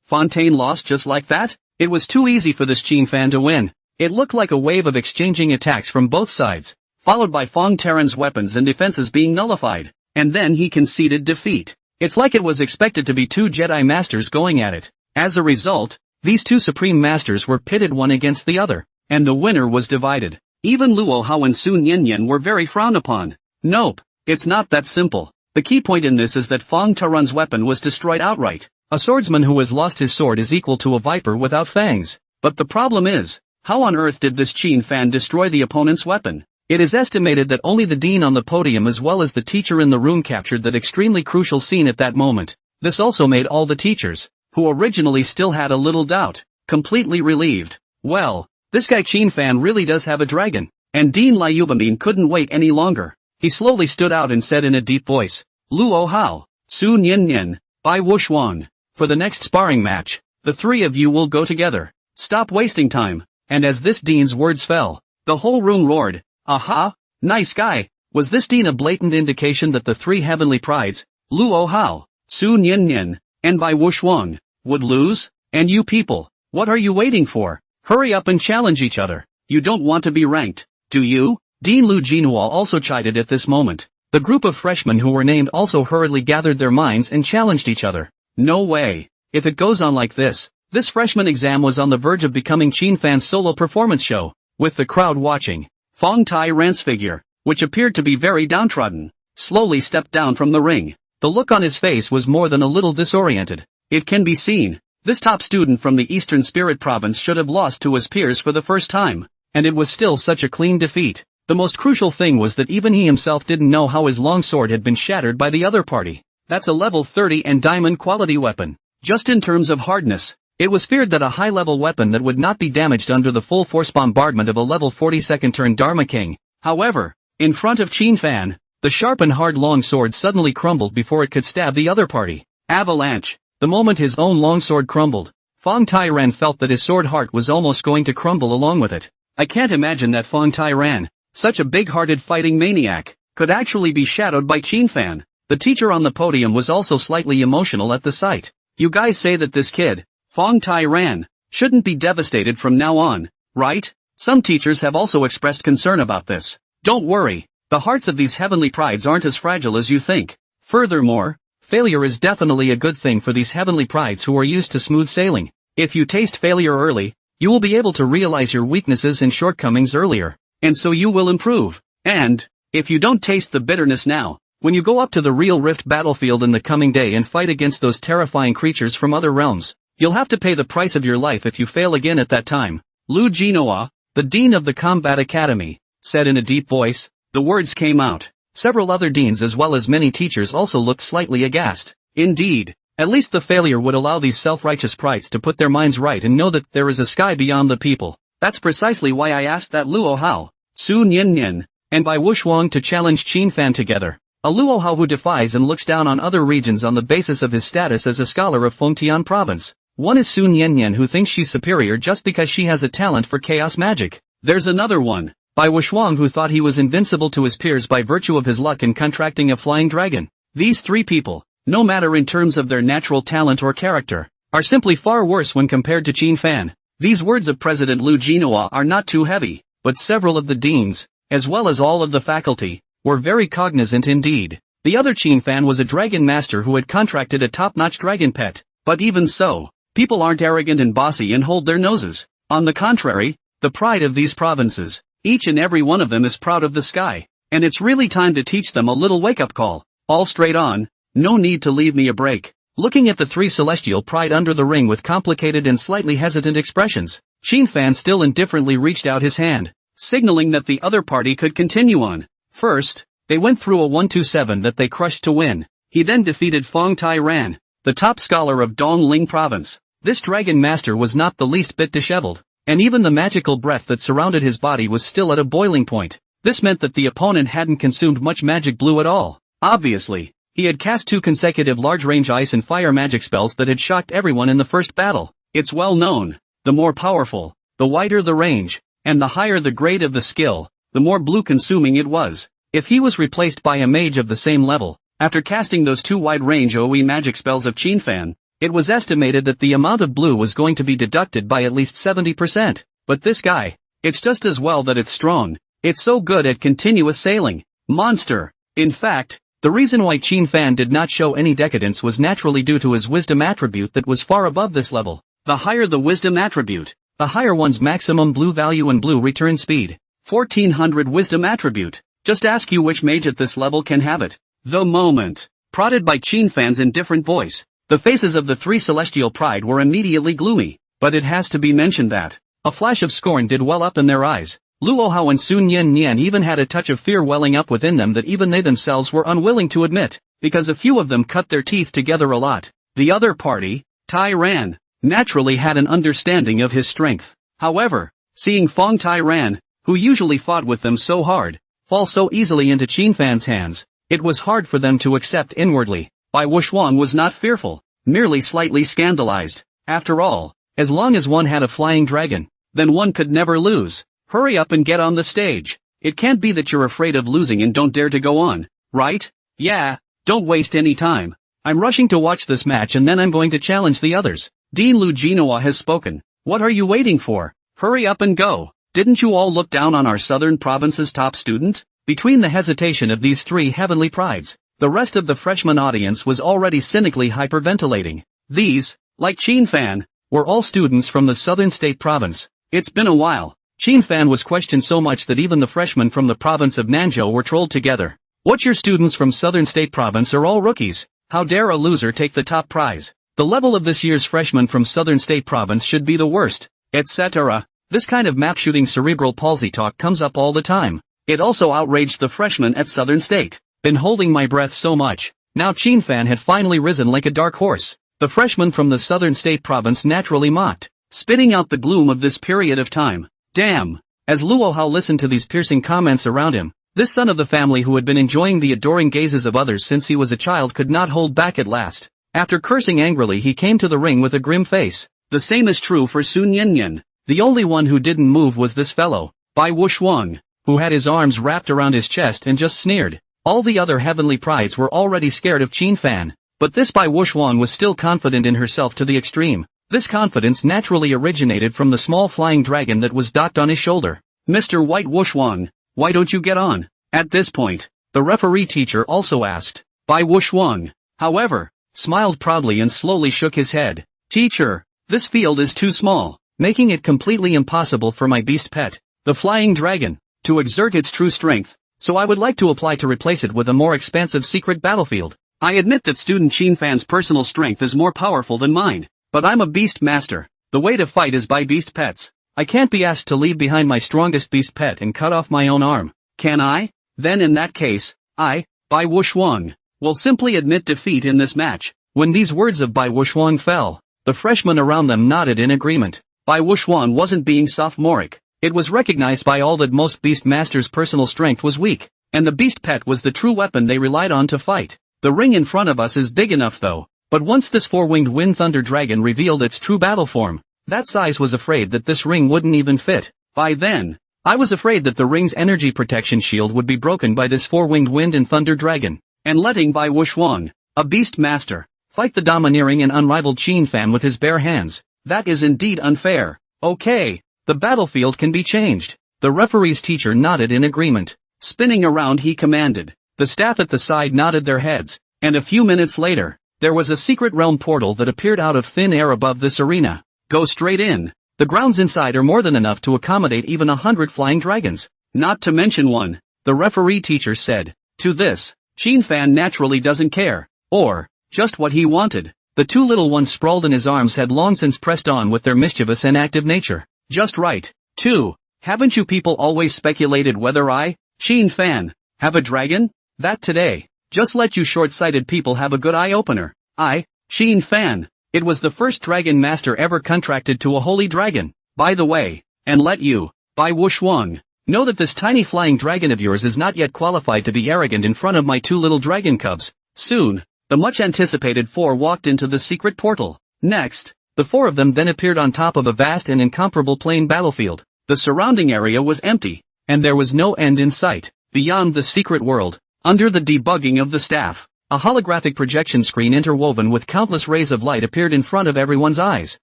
Fontaine lost just like that? It was too easy for this Qin Fan to win. It looked like a wave of exchanging attacks from both sides, followed by Fong Taran's weapons and defenses being nullified. And then he conceded defeat. It's like it was expected to be two Jedi Masters going at it. As a result, these two Supreme Masters were pitted one against the other, and the winner was divided. Even Luo Hao and Sun Yinyan were very frowned upon. Nope, it's not that simple. The key point in this is that Fong Taran's weapon was destroyed outright. A swordsman who has lost his sword is equal to a viper without fangs. But the problem is, how on earth did this Qin Fan destroy the opponent's weapon? It is estimated that only the dean on the podium as well as the teacher in the room captured that extremely crucial scene at that moment. This also made all the teachers, who originally still had a little doubt, completely relieved. Well, this guy Qin Fan really does have a dragon. And Dean Liubamin couldn't wait any longer. He slowly stood out and said in a deep voice, Luo Hao, Sun Yinyan, Bai Wushuang. For the next sparring match, the three of you will go together. Stop wasting time. And as this dean's words fell, the whole room roared. Aha! Nice guy! Was this dean a blatant indication that the three heavenly prides, Luo Hao, Sun Yinyan, and Bai Wushuang, would lose? And you people, what are you waiting for? Hurry up and challenge each other. You don't want to be ranked, do you? Dean Lu Jinhua also chided at this moment. The group of freshmen who were named also hurriedly gathered their minds and challenged each other. No way. If it goes on like this freshman exam was on the verge of becoming Qin Fan's solo performance show. With the crowd watching, Fong Tai-ran's figure, which appeared to be very downtrodden, slowly stepped down from the ring. The look on his face was more than a little disoriented. It can be seen. This top student from the Eastern Spirit Province should have lost to his peers for the first time. And it was still such a clean defeat. The most crucial thing was that even he himself didn't know how his longsword had been shattered by the other party. That's a level 30 and diamond quality weapon. Just in terms of hardness, it was feared that a high-level weapon that would not be damaged under the full force bombardment of a level 40 second turn Dharma King. However, in front of Qin Fan, the sharp and hard long sword suddenly crumbled before it could stab the other party. Avalanche. The moment his own longsword crumbled, Fong Tai-ran felt that his sword heart was almost going to crumble along with it. I can't imagine that Fong Tai-ran, such a big-hearted fighting maniac, could actually be shadowed by Qin Fan. The teacher on the podium was also slightly emotional at the sight. You guys say that this kid, Fong Tai-ran, shouldn't be devastated from now on, right? Some teachers have also expressed concern about this. Don't worry, the hearts of these heavenly prides aren't as fragile as you think. Furthermore, failure is definitely a good thing for these heavenly prides who are used to smooth sailing. If you taste failure early, you will be able to realize your weaknesses and shortcomings earlier, and so you will improve. And, if you don't taste the bitterness now, when you go up to the real Rift battlefield in the coming day and fight against those terrifying creatures from other realms, you'll have to pay the price of your life if you fail again at that time. Lu Jinhua, the dean of the Combat Academy, said in a deep voice. The words came out. Several other deans as well as many teachers also looked slightly aghast. Indeed, at least the failure would allow these self-righteous prides to put their minds right and know that there is a sky beyond the people. That's precisely why I asked that Luo Hao, Sun Yinyan, and Bai Wushuang to challenge Qin Fan together. A Luo Hao who defies and looks down on other regions on the basis of his status as a scholar of Fengtian province. One is Sun Yinyan who thinks she's superior just because she has a talent for chaos magic. There's another one, Bai Wushuang, who thought he was invincible to his peers by virtue of his luck in contracting a flying dragon. These three people, no matter in terms of their natural talent or character, are simply far worse when compared to Qin Fan. These words of President Lu Jinhua are not too heavy, but several of the deans, as well as all of the faculty, were very cognizant indeed. The other Qin Fan was a dragon master who had contracted a top-notch dragon pet, but even so, people aren't arrogant and bossy and hold their noses. On the contrary, the pride of these provinces, each and every one of them is proud of the sky, and it's really time to teach them a little wake-up call. All straight on, no need to leave me a break. Looking at the three celestial pride under the ring with complicated and slightly hesitant expressions, Qin Fan still indifferently reached out his hand, signaling that the other party could continue on. First, they went through a 1-2-7 that they crushed to win. He then defeated Fong Tai-ran, the top scholar of Dongling province. This dragon master was not the least bit disheveled, and even the magical breath that surrounded his body was still at a boiling point. This meant that the opponent hadn't consumed much magic blue at all. Obviously, he had cast 2 consecutive large-range ice and fire magic spells that had shocked everyone in the first battle. It's well known, the more powerful, the wider the range, and the higher the grade of the skill, the more blue consuming it was. If he was replaced by a mage of the same level, after casting those two wide-range OE magic spells of Qinfan, it was estimated that the amount of blue was going to be deducted by at least 70%. But this guy, it's just as well that it's strong. It's so good at continuous sailing. Monster. In fact, the reason why Qinfan did not show any decadence was naturally due to his wisdom attribute that was far above this level. The higher the wisdom attribute, the higher one's maximum blue value and blue return speed. 1400 wisdom attribute. Just ask you which mage at this level can have it. The moment. Prodded by Qinfan's indifferent voice, the faces of the three celestial pride were immediately gloomy, but it has to be mentioned that a flash of scorn did well up in their eyes. Luo Hao and Sun Yan Nian even had a touch of fear welling up within them that even they themselves were unwilling to admit, because a few of them cut their teeth together a lot. The other party, Tai Ran, naturally had an understanding of his strength. However, seeing Fong Tai Ran, who usually fought with them so hard, fall so easily into Qinfan's hands, it was hard for them to accept inwardly. Bai Wuxuan was not fearful, merely slightly scandalized. After all, as long as one had a flying dragon, then one could never lose. Hurry up and get on the stage. It can't be that you're afraid of losing and don't dare to go on, right? Yeah, don't waste any time. I'm rushing to watch this match and then I'm going to challenge the others. Dean Lu Genoa has spoken. What are you waiting for? Hurry up and go. Didn't you all look down on our southern province's top student? Between the hesitation of these three heavenly prides, the rest of the freshman audience was already cynically hyperventilating. These, like Qinfan, were all students from the southern state province. It's been a while. Qinfan was questioned so much that even the freshmen from the province of Nanzhou were trolled together. What, your students from southern state province are all rookies? How dare a loser take the top prize? The level of this year's freshmen from southern state province should be the worst, etc. This kind of map-shooting cerebral palsy talk comes up all the time. It also outraged the freshmen at southern state. Been holding my breath so much. Now Qinfan had finally risen like a dark horse. The freshmen from the southern state province naturally mocked, spitting out the gloom of this period of time. Damn. As Luo Hao listened to these piercing comments around him, this son of the family who had been enjoying the adoring gazes of others since he was a child could not hold back at last. After cursing angrily, he came to the ring with a grim face. The same is true for Sun Yanyan. The only one who didn't move was this fellow, Bai Wuxuang, who had his arms wrapped around his chest and just sneered. All the other heavenly prides were already scared of Qinfan, but this Bai Wuxuang was still confident in herself to the extreme. This confidence naturally originated from the small flying dragon that was docked on his shoulder. Mr. White Wuxuang, why don't you get on? At this point, the referee teacher also asked. Bai Wuxuang, however, smiled proudly and slowly shook his head. Teacher, this field is too small, making it completely impossible for my beast pet, the flying dragon, to exert its true strength, so I would like to apply to replace it with a more expansive secret battlefield. I admit that student Qinfan's personal strength is more powerful than mine, but I'm a beast master. The way to fight is by beast pets. I can't be asked to leave behind my strongest beast pet and cut off my own arm, can I? Then in that case, I, Bai Wuxuang, will simply admit defeat in this match. When these words of Bai Wuxuang fell, the freshmen around them nodded in agreement. Bai Wuxuang wasn't being sophomoric. It was recognized by all that most beast masters' personal strength was weak, and the beast pet was the true weapon they relied on to fight. The ring in front of us is big enough though, but once this four-winged wind thunder dragon revealed its true battle form, that size was afraid that this ring wouldn't even fit. By then, I was afraid that the ring's energy protection shield would be broken by this four-winged wind and thunder dragon, and letting Bai Wuxuang, a beast master, fight the domineering and unrivaled Qinfan with his bare hands. That is indeed unfair. Okay, the battlefield can be changed. The referee's teacher nodded in agreement. Spinning around he commanded. The staff at the side nodded their heads, and a few minutes later, there was a secret realm portal that appeared out of thin air above this arena. Go straight in. The grounds inside are more than enough to accommodate even 100 flying dragons. Not to mention one, the referee teacher said. To this, Qinfan naturally doesn't care, or, just what he wanted. The two little ones sprawled in his arms had long since pressed on with their mischievous and active nature. Just right, too. Haven't you people always speculated whether I, Qinfan, have a dragon? That today, just let you short-sighted people have a good eye-opener. I, Qinfan, it was the first dragon master ever contracted to a holy dragon, by the way, and let you, Bai Wuxuang, know that this tiny flying dragon of yours is not yet qualified to be arrogant in front of my two little dragon cubs. Soon, the much-anticipated four walked into the secret portal. Next, the four of them then appeared on top of a vast and incomparable plain battlefield. The surrounding area was empty, and there was no end in sight. Beyond the secret world, under the debugging of the staff, a holographic projection screen interwoven with countless rays of light appeared in front of everyone's eyes.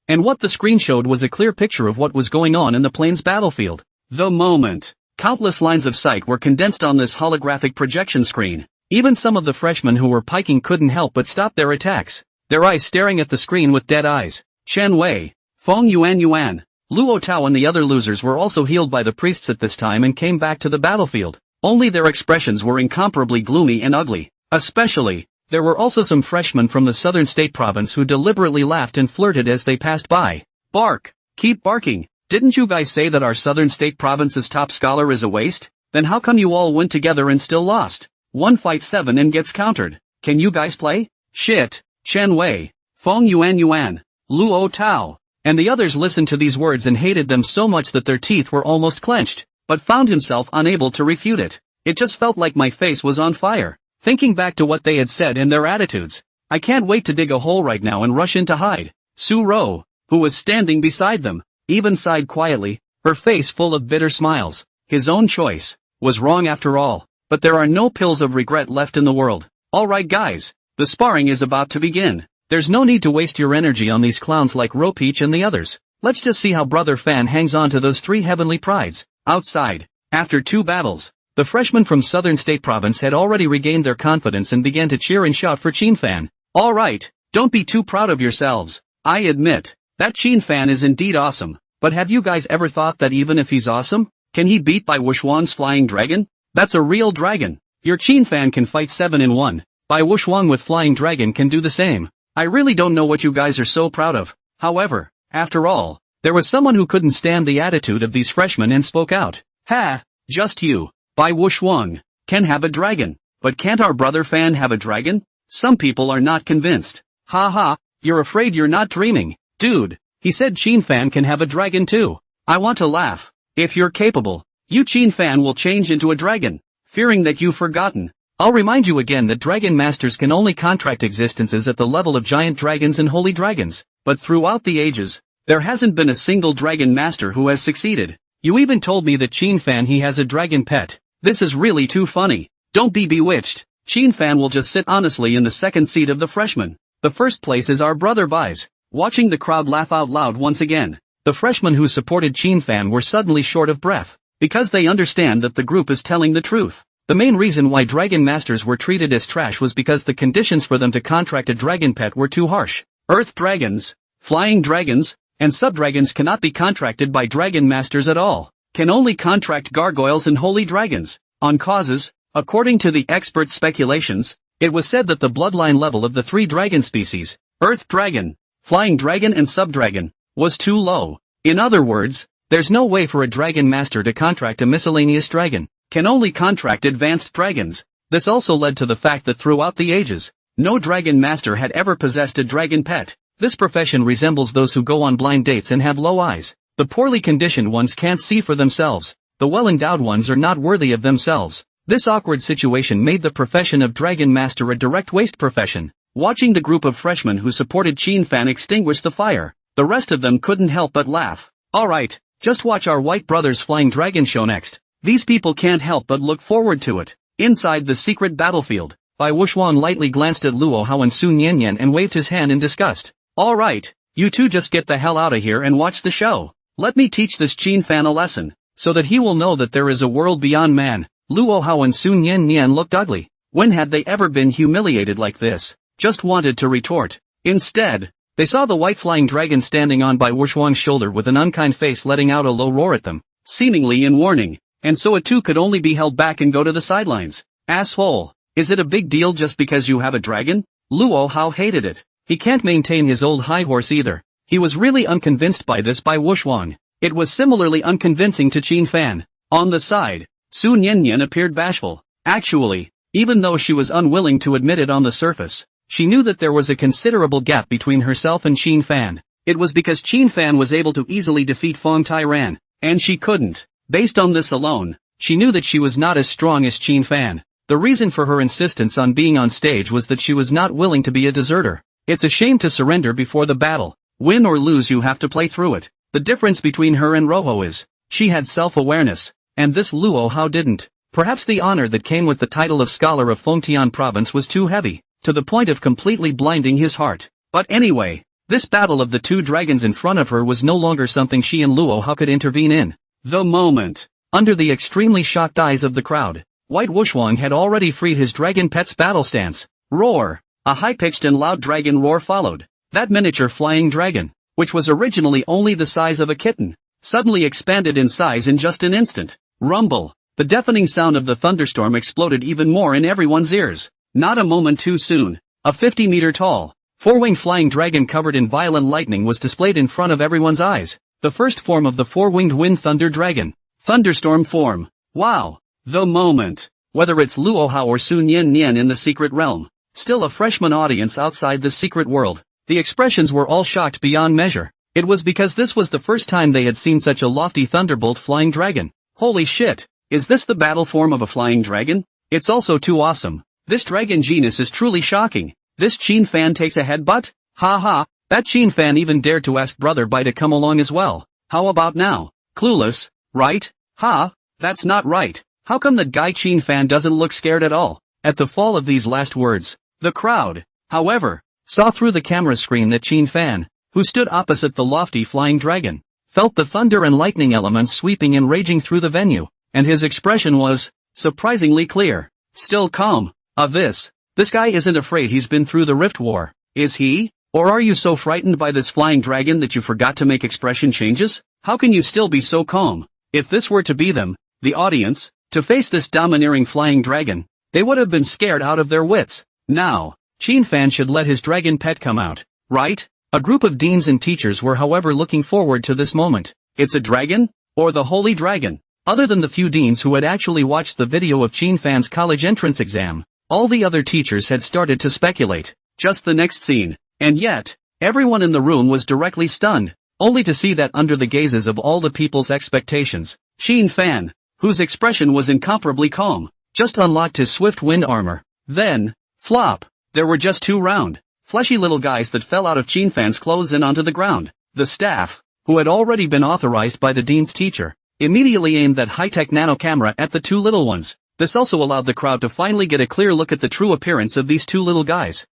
And what the screen showed was a clear picture of what was going on in the plane's battlefield. The moment. Countless lines of sight were condensed on this holographic projection screen. Even some of the freshmen who were piking couldn't help but stop their attacks, their eyes staring at the screen with dead eyes. Chen Wei, Feng Yuan, Luo Tao and the other losers were also healed by the priests at this time and came back to the battlefield. Only their expressions were incomparably gloomy and ugly. Especially, there were also some freshmen from the southern state province who deliberately laughed and flirted as they passed by. Bark! Keep barking! Didn't you guys say that our southern state province's top scholar is a waste? Then how come you all went together and still lost? One fights 7 and gets countered. Can you guys play? Shit! Chen Wei, Feng Yuan, Luo Tao, and the others listened to these words and hated them so much that their teeth were almost clenched, but found himself unable to refute it. It just felt like my face was on fire, thinking back to what they had said and their attitudes. I can't wait to dig a hole right now and rush in to hide. Su Ro, who was standing beside them, even sighed quietly, her face full of bitter smiles. His own choice was wrong after all, but there are no pills of regret left in the world. Alright guys, the sparring is about to begin. There's no need to waste your energy on these clowns like Ropeach and the others. Let's just see how Brother Fan hangs on to those 3 heavenly prides. Outside, after 2 battles, the freshmen from Southern State Province had already regained their confidence and began to cheer and shout for Qin Fan. Alright, don't be too proud of yourselves. I admit, that Qin Fan is indeed awesome, but have you guys ever thought that even if he's awesome, can he beat Bai Wuxuang's flying dragon? That's a real dragon. Your Qin Fan can fight 7 in 1. Bai Wuxuang with flying dragon can do the same. I really don't know what you guys are so proud of. However, after all, there was someone who couldn't stand the attitude of these freshmen and spoke out. Ha! Just you, Bai Wuxuang, can have a dragon, but can't our brother Fan have a dragon? Some people are not convinced. Ha ha, you're afraid you're not dreaming. Dude, he said Qin Fan can have a dragon too. I want to laugh. If you're capable, you Qin Fan will change into a dragon. Fearing that you've forgotten, I'll remind you again that dragon masters can only contract existences at the level of giant dragons and holy dragons, but throughout the ages, there hasn't been a single dragon master who has succeeded. You even told me that Qin Fan he has a dragon pet. This is really too funny. Don't be bewitched. Qin Fan will just sit honestly in the second seat of the freshmen. The first place is our brother Bai's. Watching the crowd laugh out loud once again, the freshmen who supported Qin Fan were suddenly short of breath, because they understand that the group is telling the truth. The main reason why dragon masters were treated as trash was because the conditions for them to contract a dragon pet were too harsh. Earth dragons, flying dragons, and subdragons cannot be contracted by dragon masters at all. Can only contract gargoyles and holy dragons. On causes, according to the experts' speculations, it was said that the bloodline level of the 3 dragon species, Earth dragon, flying dragon and subdragon, was too low. In other words, there's no way for a dragon master to contract a miscellaneous dragon. Can only contract advanced dragons. This also led to the fact that throughout the ages, no dragon master had ever possessed a dragon pet. This profession resembles those who go on blind dates and have low eyes. The poorly conditioned ones can't see for themselves. The well-endowed ones are not worthy of themselves. This awkward situation made the profession of dragon master a direct waste profession. Watching the group of freshmen who supported Qin Fan extinguish the fire, the rest of them couldn't help but laugh. Alright, just watch our white brothers flying dragon show next. These people can't help but look forward to it. Inside the secret battlefield, Bai Wuxuang lightly glanced at Luo Hao and Sun Yanyan and waved his hand in disgust. Alright, you two just get the hell out of here and watch the show. Let me teach this Qin Fan a lesson, so that he will know that there is a world beyond man. Luo Hao and Sun Yanyan looked ugly. When had they ever been humiliated like this? Just wanted to retort. Instead, they saw the white flying dragon standing on Bai Wuxuang's shoulder with an unkind face letting out a low roar at them, seemingly in warning. And so it too could only be held back and go to the sidelines. Asshole. Is it a big deal just because you have a dragon? Luo Hao hated it. He can't maintain his old high horse either. He was really unconvinced by this Bai Wuxuang. It was similarly unconvincing to Qin Fan. On the side, Sun Yanyan appeared bashful. Actually, even though she was unwilling to admit it on the surface, she knew that there was a considerable gap between herself and Qin Fan. It was because Qin Fan was able to easily defeat Feng Tairan, and she couldn't. Based on this alone, she knew that she was not as strong as Qin Fan. The reason for her insistence on being on stage was that she was not willing to be a deserter. It's a shame to surrender before the battle. Win or lose you have to play through it. The difference between her and Rojo is, She had self-awareness. And this Luo Hao didn't. Perhaps the honor that came with the title of scholar of Fengtian province was too heavy, to the point of completely blinding his heart. But anyway, this battle of the two dragons in front of her was no longer something she and Luo Hao could intervene in. The moment. Under the extremely shocked eyes of the crowd, White Wushwang had already freed his dragon pet's battle stance. Roar! A high-pitched and loud dragon roar followed. That miniature flying dragon, which was originally only the size of a kitten, suddenly expanded in size in just an instant. Rumble! The deafening sound of the thunderstorm exploded even more in everyone's ears. Not a moment too soon. A 50-meter-tall, four-winged flying dragon covered in violent lightning was displayed in front of everyone's eyes. The first form of the four-winged wind thunder dragon. Thunderstorm form. Wow! The moment. Whether it's Luo Hao or Sun Yin Nian in the secret realm, still a freshman audience outside the secret world, the expressions were all shocked beyond measure. It was because this was the first time they had seen such a lofty thunderbolt flying dragon. Holy shit! Is this the battle form of a flying dragon? It's also too awesome. This dragon genus is truly shocking. This Qin fan takes a headbutt? Ha ha, that Qin fan even dared to ask Brother Bai to come along as well. How about now? Clueless, right? Ha, that's not right. How come that guy Qin fan doesn't look scared at all? At the fall of these last words, the crowd, however, saw through the camera screen that Qin fan, who stood opposite the lofty flying dragon, felt the thunder and lightning elements sweeping and raging through the venue, and his expression was surprisingly clear, still calm. This guy isn't afraid he's been through the Rift War, is he? Or are you so frightened by this flying dragon that you forgot to make expression changes? How can you still be so calm? If this were to be them, the audience, to face this domineering flying dragon, they would have been scared out of their wits. Now, Qin fan should let his dragon pet come out, right? A group of deans and teachers were however looking forward to this moment. It's a dragon? Or the holy dragon? Other than the few deans who had actually watched the video of Qin fan's college entrance exam, all the other teachers had started to speculate. Just the next scene. And yet, everyone in the room was directly stunned, only to see that under the gazes of all the people's expectations, Qin fan, whose expression was incomparably calm, just unlocked his swift wind armor. Then, flop, there were just two round, fleshy little guys that fell out of Qin fan's clothes and onto the ground. The staff, who had already been authorized by the dean's teacher, immediately aimed that high-tech nano camera at the two little ones. This also allowed the crowd to finally get a clear look at the true appearance of these two little guys.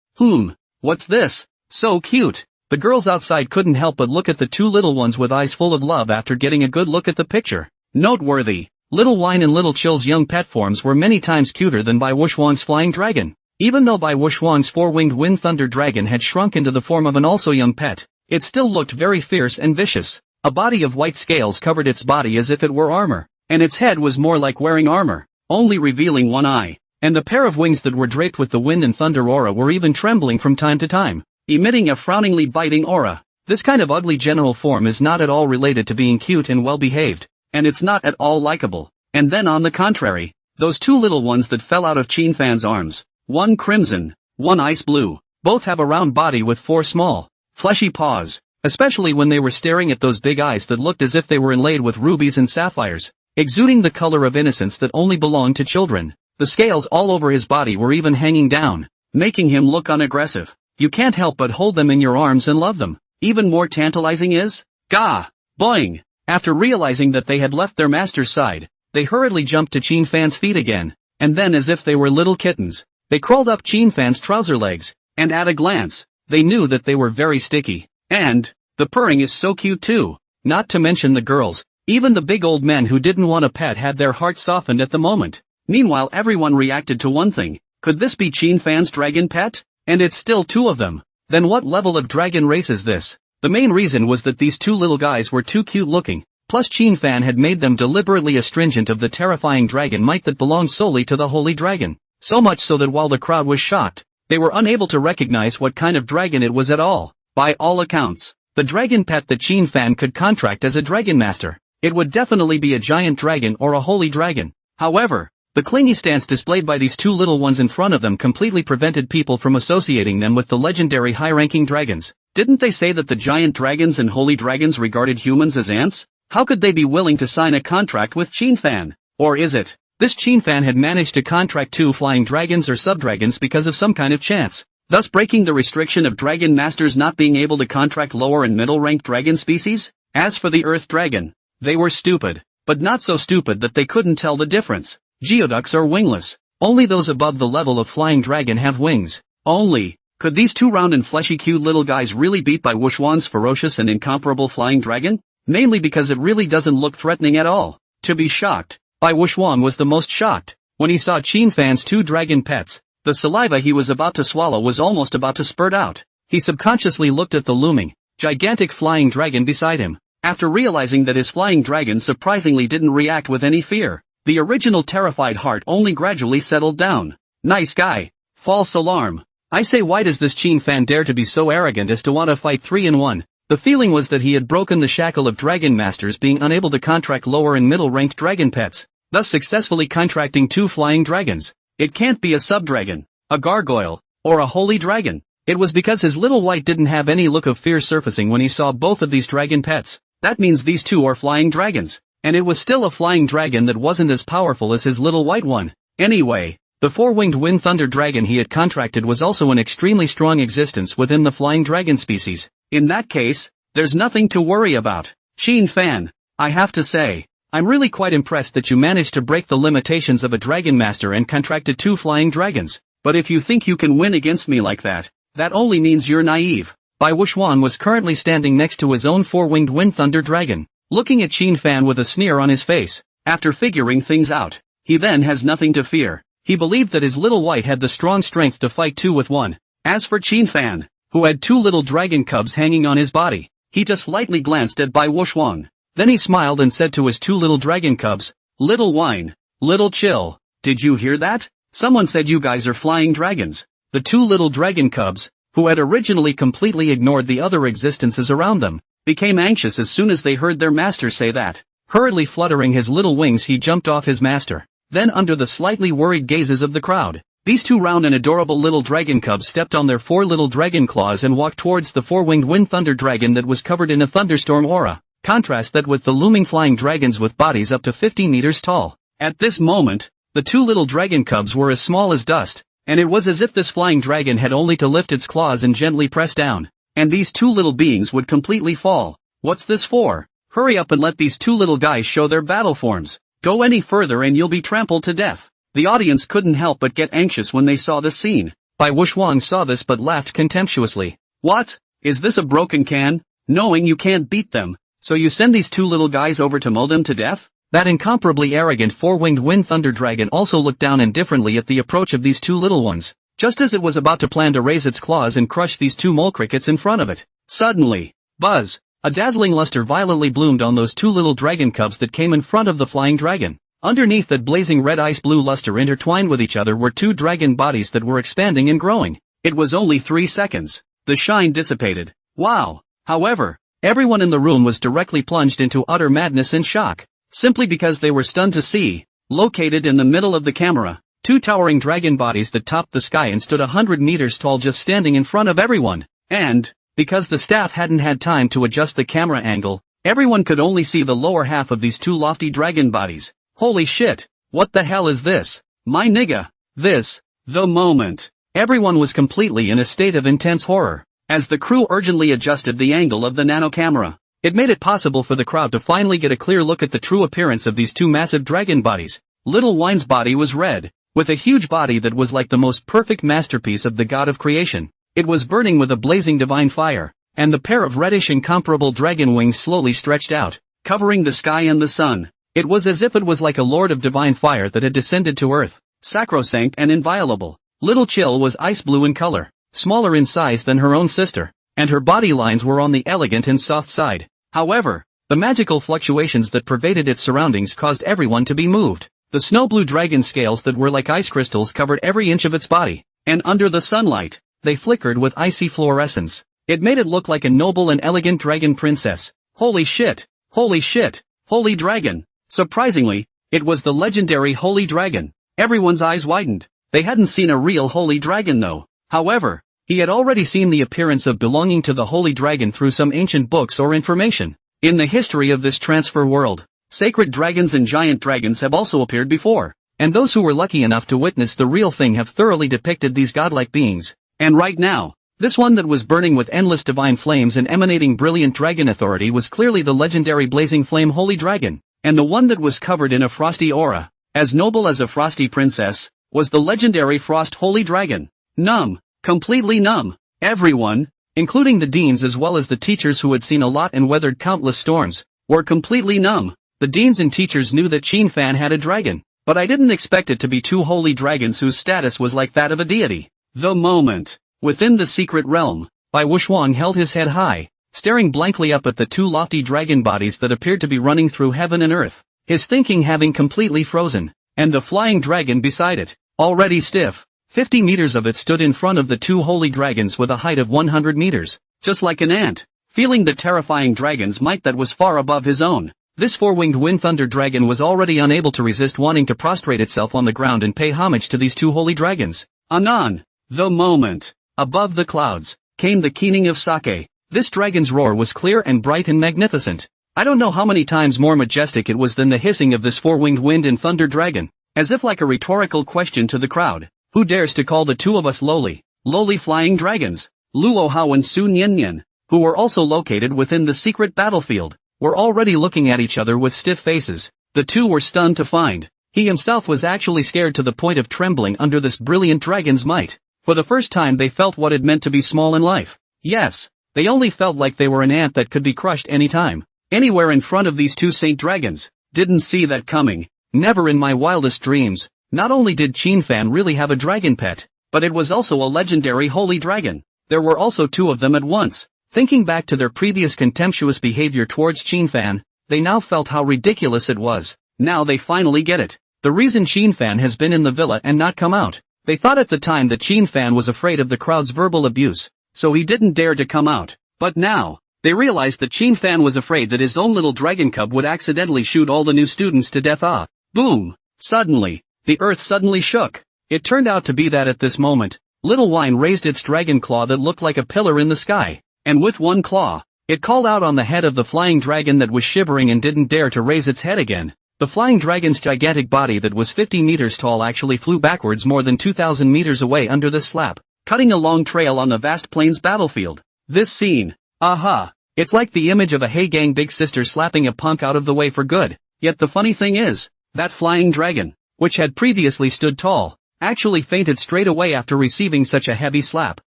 What's this? So cute. The girls outside couldn't help but look at the two little ones with eyes full of love after getting a good look at the picture. Noteworthy. Little Wine and Little Chill's young pet forms were many times cuter than Bai Wushwang's flying dragon. Even though Bai Wushwang's four-winged wind thunder dragon had shrunk into the form of an also young pet, it still looked very fierce and vicious. A body of white scales covered its body as if it were armor, and its head was more like wearing armor, only revealing one eye, and the pair of wings that were draped with the wind and thunder aura were even trembling from time to time, emitting a frowningly biting aura. This kind of ugly general form is not at all related to being cute and well-behaved, and it's not at all likable. And then on the contrary, those two little ones that fell out of Qin fan's arms, one crimson, one ice blue, both have a round body with four small, fleshy paws, especially when they were staring at those big eyes that looked as if they were inlaid with rubies and sapphires, exuding the color of innocence that only belonged to children. The scales all over his body were even hanging down, making him look unaggressive. You can't help but hold them in your arms and love them. Even more tantalizing is, gah! Boing! After realizing that they had left their master's side, they hurriedly jumped to Qin fan's feet again, and then as if they were little kittens, they crawled up Qin fan's trouser legs, and at a glance, they knew that they were very sticky. And, the purring is so cute too, not to mention the girls. Even the big old men who didn't want a pet had their hearts softened at the moment. Meanwhile everyone reacted to one thing. Could this be Qin fan's dragon pet? And it's still two of them. Then what level of dragon race is this? The main reason was that these two little guys were too cute looking, plus Qin fan had made them deliberately astringent of the terrifying dragon might that belonged solely to the holy dragon. So much so that while the crowd was shocked, they were unable to recognize what kind of dragon it was at all. By all accounts, the dragon pet that Qin fan could contract as a dragon master, it would definitely be a giant dragon or a holy dragon. However, the clingy stance displayed by these two little ones in front of them completely prevented people from associating them with the legendary high-ranking dragons. Didn't they say that the giant dragons and holy dragons regarded humans as ants? How could they be willing to sign a contract with Qin fan? Or is it, this Qin fan had managed to contract two flying dragons or subdragons because of some kind of chance, thus breaking the restriction of dragon masters not being able to contract lower and middle-ranked dragon species? As for the earth dragon, they were stupid. but not so stupid that they couldn't tell the difference. Geoducks are wingless. Only those above the level of flying dragon have wings. Only, could these two round and fleshy cute little guys really beat Bai Wuxuan's ferocious and incomparable flying dragon? Mainly because it really doesn't look threatening at all. To be shocked, Bai Wuxuan was the most shocked. When he saw Qin Fan's two dragon pets, the saliva he was about to swallow was almost about to spurt out. He subconsciously looked at the looming, gigantic flying dragon beside him. After realizing that his flying dragon surprisingly didn't react with any fear, the original terrified heart only gradually settled down. Nice guy. False alarm. I say, why does this Qin Fan dare to be so arrogant as to want to fight 3-in-1? The feeling was that he had broken the shackle of dragon masters being unable to contract lower and middle ranked dragon pets, thus successfully contracting two flying dragons. It can't be a subdragon, a gargoyle, or a holy dragon. It was because his little white didn't have any look of fear surfacing when he saw both of these dragon pets. That means these two are flying dragons. And it was still a flying dragon that wasn't as powerful as his little white one. Anyway, the four-winged wind thunder dragon he had contracted was also an extremely strong existence within the flying dragon species. In that case, there's nothing to worry about. Qin Fan, I have to say, I'm really quite impressed that you managed to break the limitations of a dragon master and contracted two flying dragons. But if you think you can win against me like that only means you're naive. Bai Wuxuan was currently standing next to his own four-winged wind thunder dragon, looking at Qin Fan with a sneer on his face. After figuring things out, he then has nothing to fear. He believed that his little white had the strong strength to fight two with one. As for Qin Fan, who had two little dragon cubs hanging on his body, he just lightly glanced at Bai Wuxuan. Then he smiled and said to his two little dragon cubs, "Little whine, little chill. Did you hear that? Someone said you guys are flying dragons." The two little dragon cubs, who had originally completely ignored the other existences around them, became anxious as soon as they heard their master say that. Hurriedly fluttering his little wings, he jumped off his master. Then, under the slightly worried gazes of the crowd, these two round and adorable little dragon cubs stepped on their four little dragon claws and walked towards the four-winged wind thunder dragon that was covered in a thunderstorm aura. Contrast that with the looming flying dragons with bodies up to 50 meters tall. At this moment, the two little dragon cubs were as small as dust, and it was as if this flying dragon had only to lift its claws and gently press down, and these two little beings would completely fall. What's this for? Hurry up and let these two little guys show their battle forms. Go any further and you'll be trampled to death. The audience couldn't help but get anxious when they saw this scene. Bai Wuxuan saw this but laughed contemptuously. What? Is this a broken can? Knowing you can't beat them, so you send these two little guys over to mow them to death? That incomparably arrogant four-winged wind thunder dragon also looked down indifferently at the approach of these two little ones, just as it was about to plan to raise its claws and crush these two mole crickets in front of it. Suddenly, buzz! A dazzling luster violently bloomed on those two little dragon cubs that came in front of the flying dragon. Underneath that blazing red ice-blue luster intertwined with each other were two dragon bodies that were expanding and growing. It was only 3 seconds. The shine dissipated. Wow! However, everyone in the room was directly plunged into utter madness and shock. Simply because they were stunned to see, located in the middle of the camera, two towering dragon bodies that topped the sky and stood 100 meters tall just standing in front of everyone. And, because the staff hadn't had time to adjust the camera angle, everyone could only see the lower half of these two lofty dragon bodies. Holy shit! What the hell is this? My nigga! The moment. Everyone was completely in a state of intense horror, as the crew urgently adjusted the angle of the nano camera. It made it possible for the crowd to finally get a clear look at the true appearance of these two massive dragon bodies. Little Wine's body was red, with a huge body that was like the most perfect masterpiece of the god of creation. It was burning with a blazing divine fire, and the pair of reddish incomparable dragon wings slowly stretched out, covering the sky and the sun. It was as if it was like a lord of divine fire that had descended to earth, sacrosanct and inviolable. Little Chill was ice blue in color, smaller in size than her own sister, and her body lines were on the elegant and soft side. However, the magical fluctuations that pervaded its surroundings caused everyone to be moved. The snow-blue dragon scales that were like ice crystals covered every inch of its body, and under the sunlight, they flickered with icy fluorescence. It made it look like a noble and elegant dragon princess. Holy shit! Holy shit! Holy dragon! Surprisingly, it was the legendary Holy Dragon. Everyone's eyes widened. They hadn't seen a real Holy Dragon though. However, he had already seen the appearance of belonging to the Holy Dragon through some ancient books or information. In the history of this transfer world, sacred dragons and giant dragons have also appeared before, and those who were lucky enough to witness the real thing have thoroughly depicted these godlike beings. And right now, this one that was burning with endless divine flames and emanating brilliant dragon authority was clearly the legendary blazing flame Holy Dragon. and the one that was covered in a frosty aura, as noble as a frosty princess, was the legendary Frost Holy Dragon. Numb. Completely numb. Everyone, including the deans as well as the teachers who had seen a lot and weathered countless storms, were completely numb. The deans and teachers knew that Qin Fan had a dragon, but I didn't expect it to be two holy dragons whose status was like that of a deity. The moment. Within the secret realm, Bai Wuxiang held his head high, staring blankly up at the two lofty dragon bodies that appeared to be running through heaven and earth, his thinking having completely frozen, and the flying dragon beside it, already stiff. 50 meters of it stood in front of the two holy dragons with a height of 100 meters, just like an ant, feeling the terrifying dragon's might that was far above his own. This four-winged wind thunder dragon was already unable to resist wanting to prostrate itself on the ground and pay homage to these two holy dragons. Anon. The moment. Above the clouds, came the keening of sake. This dragon's roar was clear and bright and magnificent. I don't know how many times more majestic it was than the hissing of this four-winged wind and thunder dragon, as if like a rhetorical question to the crowd. Who dares to call the two of us lowly flying dragons? Luo Hao and Su Nian, who were also located within the secret battlefield, were already looking at each other with stiff faces. The two were stunned to find he himself was actually scared to the point of trembling under this brilliant dragon's might. For the first time they felt what it meant to be small in life. Yes, they only felt like they were an ant that could be crushed anytime, anywhere in front of these two saint dragons. Didn't see that coming. Never in my wildest dreams. Not only did Qin Fan really have a dragon pet, but it was also a legendary holy dragon. There were also two of them at once. Thinking back to their previous contemptuous behavior towards Qin Fan, they now felt how ridiculous it was. Now they finally get it. The reason Qin Fan has been in the villa and not come out. They thought at the time that Qin Fan was afraid of the crowd's verbal abuse, so he didn't dare to come out. But now, they realized that Qin Fan was afraid that his own little dragon cub would accidentally shoot all the new students to death. Boom! Suddenly, the earth suddenly shook. It turned out to be that at this moment, Little Wine raised its dragon claw that looked like a pillar in the sky, and with one claw, it called out on the head of the flying dragon that was shivering and didn't dare to raise its head again. The flying dragon's gigantic body that was 50 meters tall actually flew backwards more than 2,000 meters away under this slap, cutting a long trail on the vast plains battlefield. This scene, it's like the image of a hey gang big sister slapping a punk out of the way for good. Yet the funny thing is, that flying dragon, which had previously stood tall, actually fainted straight away after receiving such a heavy slap.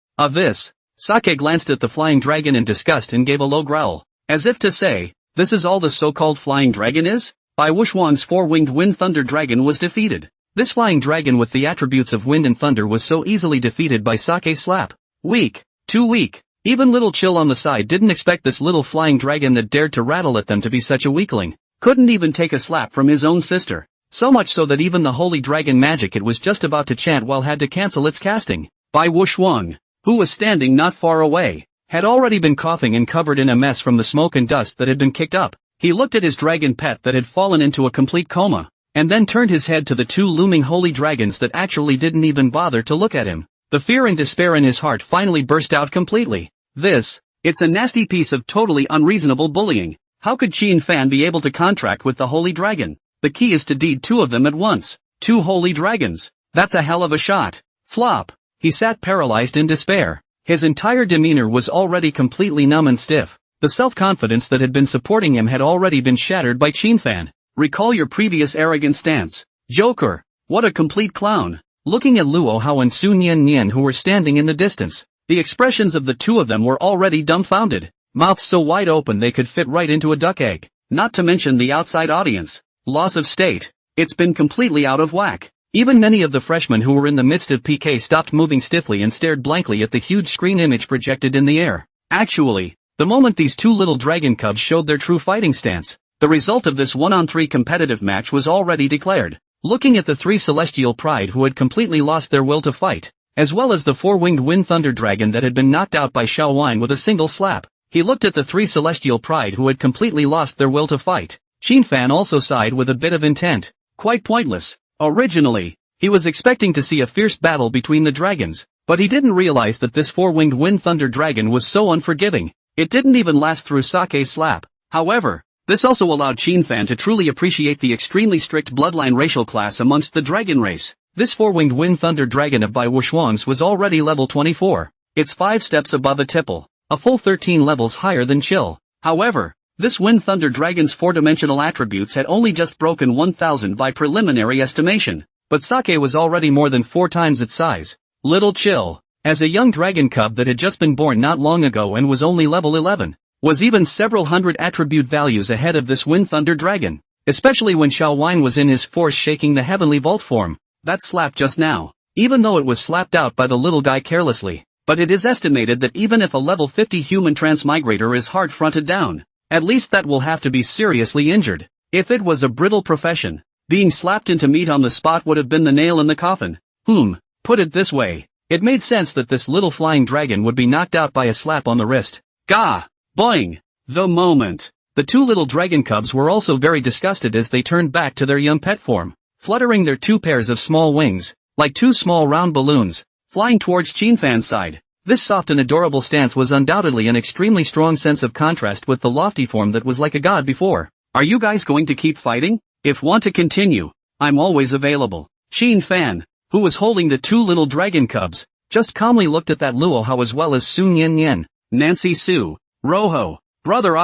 Sake glanced at the flying dragon in disgust and gave a low growl, as if to say, this is all the so-called flying dragon is? Bai Wuxiang's four-winged wind thunder dragon was defeated. This flying dragon with the attributes of wind and thunder was so easily defeated by Sake's slap. Weak. Too weak. Even little Chill on the side didn't expect this little flying dragon that dared to rattle at them to be such a weakling. Couldn't even take a slap from his own sister. So much so that even the holy dragon magic it was just about to chant while had to cancel its casting. Bai Wuxiang, who was standing not far away, had already been coughing and covered in a mess from the smoke and dust that had been kicked up. He looked at his dragon pet that had fallen into a complete coma, and then turned his head to the two looming holy dragons that actually didn't even bother to look at him. The fear and despair in his heart finally burst out completely. It's a nasty piece of totally unreasonable bullying. How could Qin Fan be able to contract with the holy dragon? The key is to deed two of them at once. Two holy dragons. That's a hell of a shot. Flop. He sat paralyzed in despair. His entire demeanor was already completely numb and stiff. The self-confidence that had been supporting him had already been shattered by Qin Fan. Recall your previous arrogant stance. Joker. What a complete clown. Looking at Luo Hao and Su Nian who were standing in the distance, the expressions of the two of them were already dumbfounded. Mouths so wide open they could fit right into a duck egg. Not to mention the outside audience. Loss of state. It's been completely out of whack. Even many of the freshmen who were in the midst of PK stopped moving stiffly and stared blankly at the huge screen image projected in the air. Actually, the moment these two little dragon cubs showed their true fighting stance, the result of this 1-on-3 competitive match was already declared. Looking at the three celestial pride who had completely lost their will to fight, as well as the four-winged wind thunder dragon that had been knocked out by Xiao Wine with a single slap, he looked at the three celestial pride who had completely lost their will to fight. Qin Fan also sighed with a bit of intent. Quite pointless. Originally, he was expecting to see a fierce battle between the dragons, but he didn't realize that this four-winged wind thunder dragon was so unforgiving. It didn't even last through Sake's slap. However, this also allowed Qin Fan to truly appreciate the extremely strict bloodline racial class amongst the dragon race. This four-winged wind thunder dragon of Bai Wuxiang's was already level 24. It's 5 steps above a tipple, a full 13 levels higher than Chill. However, This Wind Thunder Dragon's 4-dimensional attributes had only just broken 1000 by preliminary estimation, but Sake was already more than 4 times its size. Little chill. As a young dragon cub that had just been born not long ago and was only level 11, was even several hundred attribute values ahead of this Wind Thunder Dragon, especially when Xiaowine was in his force shaking the heavenly vault form. That slap just now, even though it was slapped out by the little guy carelessly, but it is estimated that even if a level 50 human transmigrator is hard-fronted down, at least that will have to be seriously injured. If it was a brittle profession, being slapped into meat on the spot would have been the nail in the coffin. Put it this way, it made sense that this little flying dragon would be knocked out by a slap on the wrist. Gah! Boing! The moment. The 2 little dragon cubs were also very disgusted as they turned back to their young pet form, fluttering their 2 pairs of small wings, like 2 small round balloons, flying towards Qinfan's side. This soft and adorable stance was undoubtedly an extremely strong sense of contrast with the lofty form that was like a god before. Are you guys going to keep fighting? If want to continue, I'm always available. Qinfan, who was holding the 2 little dragon cubs, just calmly looked at that Luo Hao as well as Sun Yin Yin, Nancy Su, Roho, brother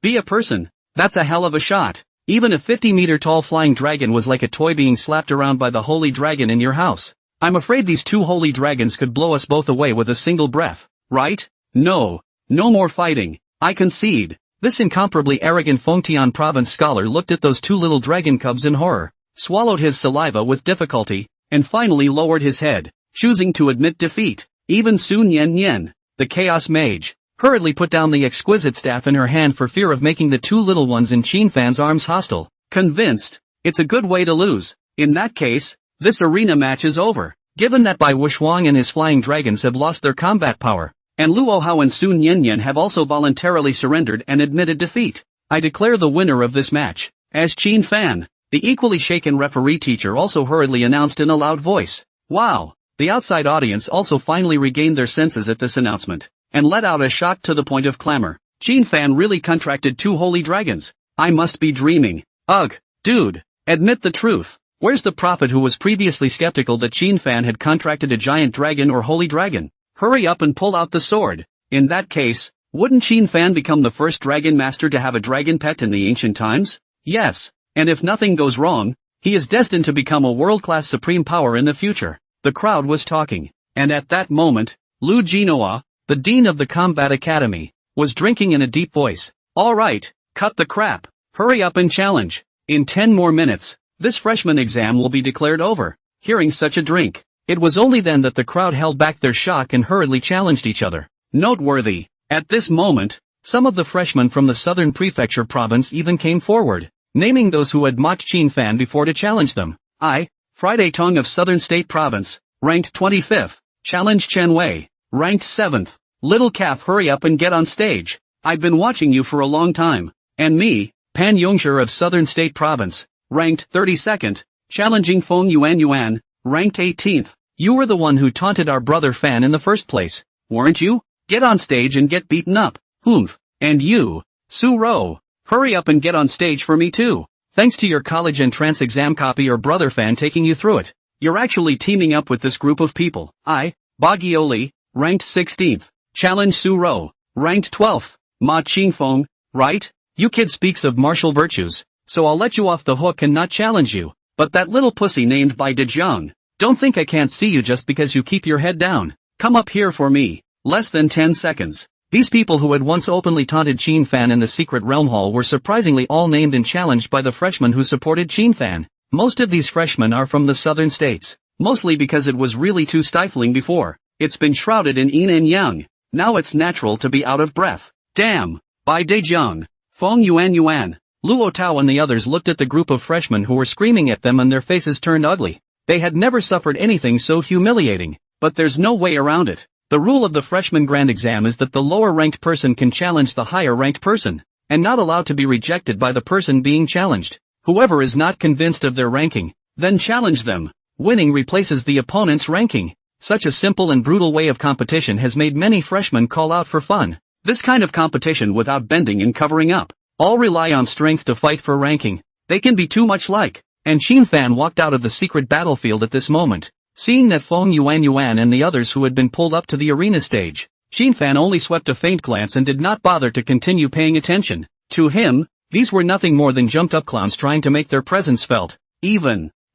be a person, that's a hell of a shot. Even a 50-meter tall flying dragon was like a toy being slapped around by the holy dragon in your house. I'm afraid these 2 holy dragons could blow us both away with a single breath, right? No more fighting, I concede. This incomparably arrogant Fengtian province scholar looked at those 2 little dragon cubs in horror, swallowed his saliva with difficulty, and finally lowered his head, choosing to admit defeat. Even Sun Yen Yen, the chaos mage, hurriedly put down the exquisite staff in her hand for fear of making the 2 little ones in Qinfan's arms hostile. Convinced, it's a good way to lose. In that case, this arena match is over. Given that Bai Wuxuang and his flying dragons have lost their combat power, and Luo Hao and Sun Yinyan have also voluntarily surrendered and admitted defeat, I declare the winner of this match as Qinfan. The equally shaken referee teacher also hurriedly announced in a loud voice. Wow! The outside audience also finally regained their senses at this announcement, and let out a shock to the point of clamor. Qinfan really contracted 2 holy dragons. I must be dreaming. Ugh, dude, admit the truth. Where's the prophet who was previously skeptical that Qinfan had contracted a giant dragon or holy dragon? Hurry up and pull out the sword. In that case, wouldn't Qinfan become the first dragon master to have a dragon pet in the ancient times? Yes, and if nothing goes wrong, he is destined to become a world-class supreme power in the future. The crowd was talking, and at that moment, Lu Jinoa, the dean of the Combat Academy, was drinking in a deep voice. All right, cut the crap. Hurry up and challenge. In 10 more minutes, this freshman exam will be declared over. Hearing such a drink, it was only then that the crowd held back their shock and hurriedly challenged each other. Noteworthy, at this moment, some of the freshmen from the southern prefecture province even came forward, naming those who had mocked Qinfan before to challenge them. Friday Tong of Southern State Province, ranked 25th, challenge Chen Wei, ranked 7th. Little calf, hurry up and get on stage. I've been watching you for a long time. And me, Pan Yongshir of Southern State Province, ranked 32nd, challenging Feng Yuan, ranked 18th. You were the one who taunted our brother Fan in the first place, weren't you? Get on stage and get beaten up. And you, Su Ro, hurry up and get on stage for me too. Thanks to your college entrance exam copy or brother Fan taking you through it, you're actually teaming up with this group of people. Bagioli, ranked 16th, challenge Su Ro, ranked 12th. Ma Qingfeng, right? You kid speaks of martial virtues, so I'll let you off the hook and not challenge you. But that little pussy named Bai Dezhang, don't think I can't see you just because you keep your head down. Come up here for me. Less than 10 seconds. These people who had once openly taunted Qinfan in the secret realm hall were surprisingly all named and challenged by the freshmen who supported Qinfan. Most of these freshmen are from the southern states, mostly because it was really too stifling before. It's been shrouded in yin and yang. Now it's natural to be out of breath. Damn! Bai Dezhang, Feng Yuan, Luo Tao and the others looked at the group of freshmen who were screaming at them and their faces turned ugly. They had never suffered anything so humiliating, but there's no way around it. The rule of the freshman grand exam is that the lower-ranked person can challenge the higher-ranked person, and not allowed to be rejected by the person being challenged. Whoever is not convinced of their ranking, then challenge them. Winning replaces the opponent's ranking. Such a simple and brutal way of competition has made many freshmen call out for fun. This kind of competition without bending and covering up. All rely on strength to fight for ranking. They can be too much like. And Qinfan walked out of the secret battlefield at this moment. Seeing that Feng Yuan and the others who had been pulled up to the arena stage, Qinfan only swept a faint glance and did not bother to continue paying attention. To him, these were nothing more than jumped-up clowns trying to make their presence felt.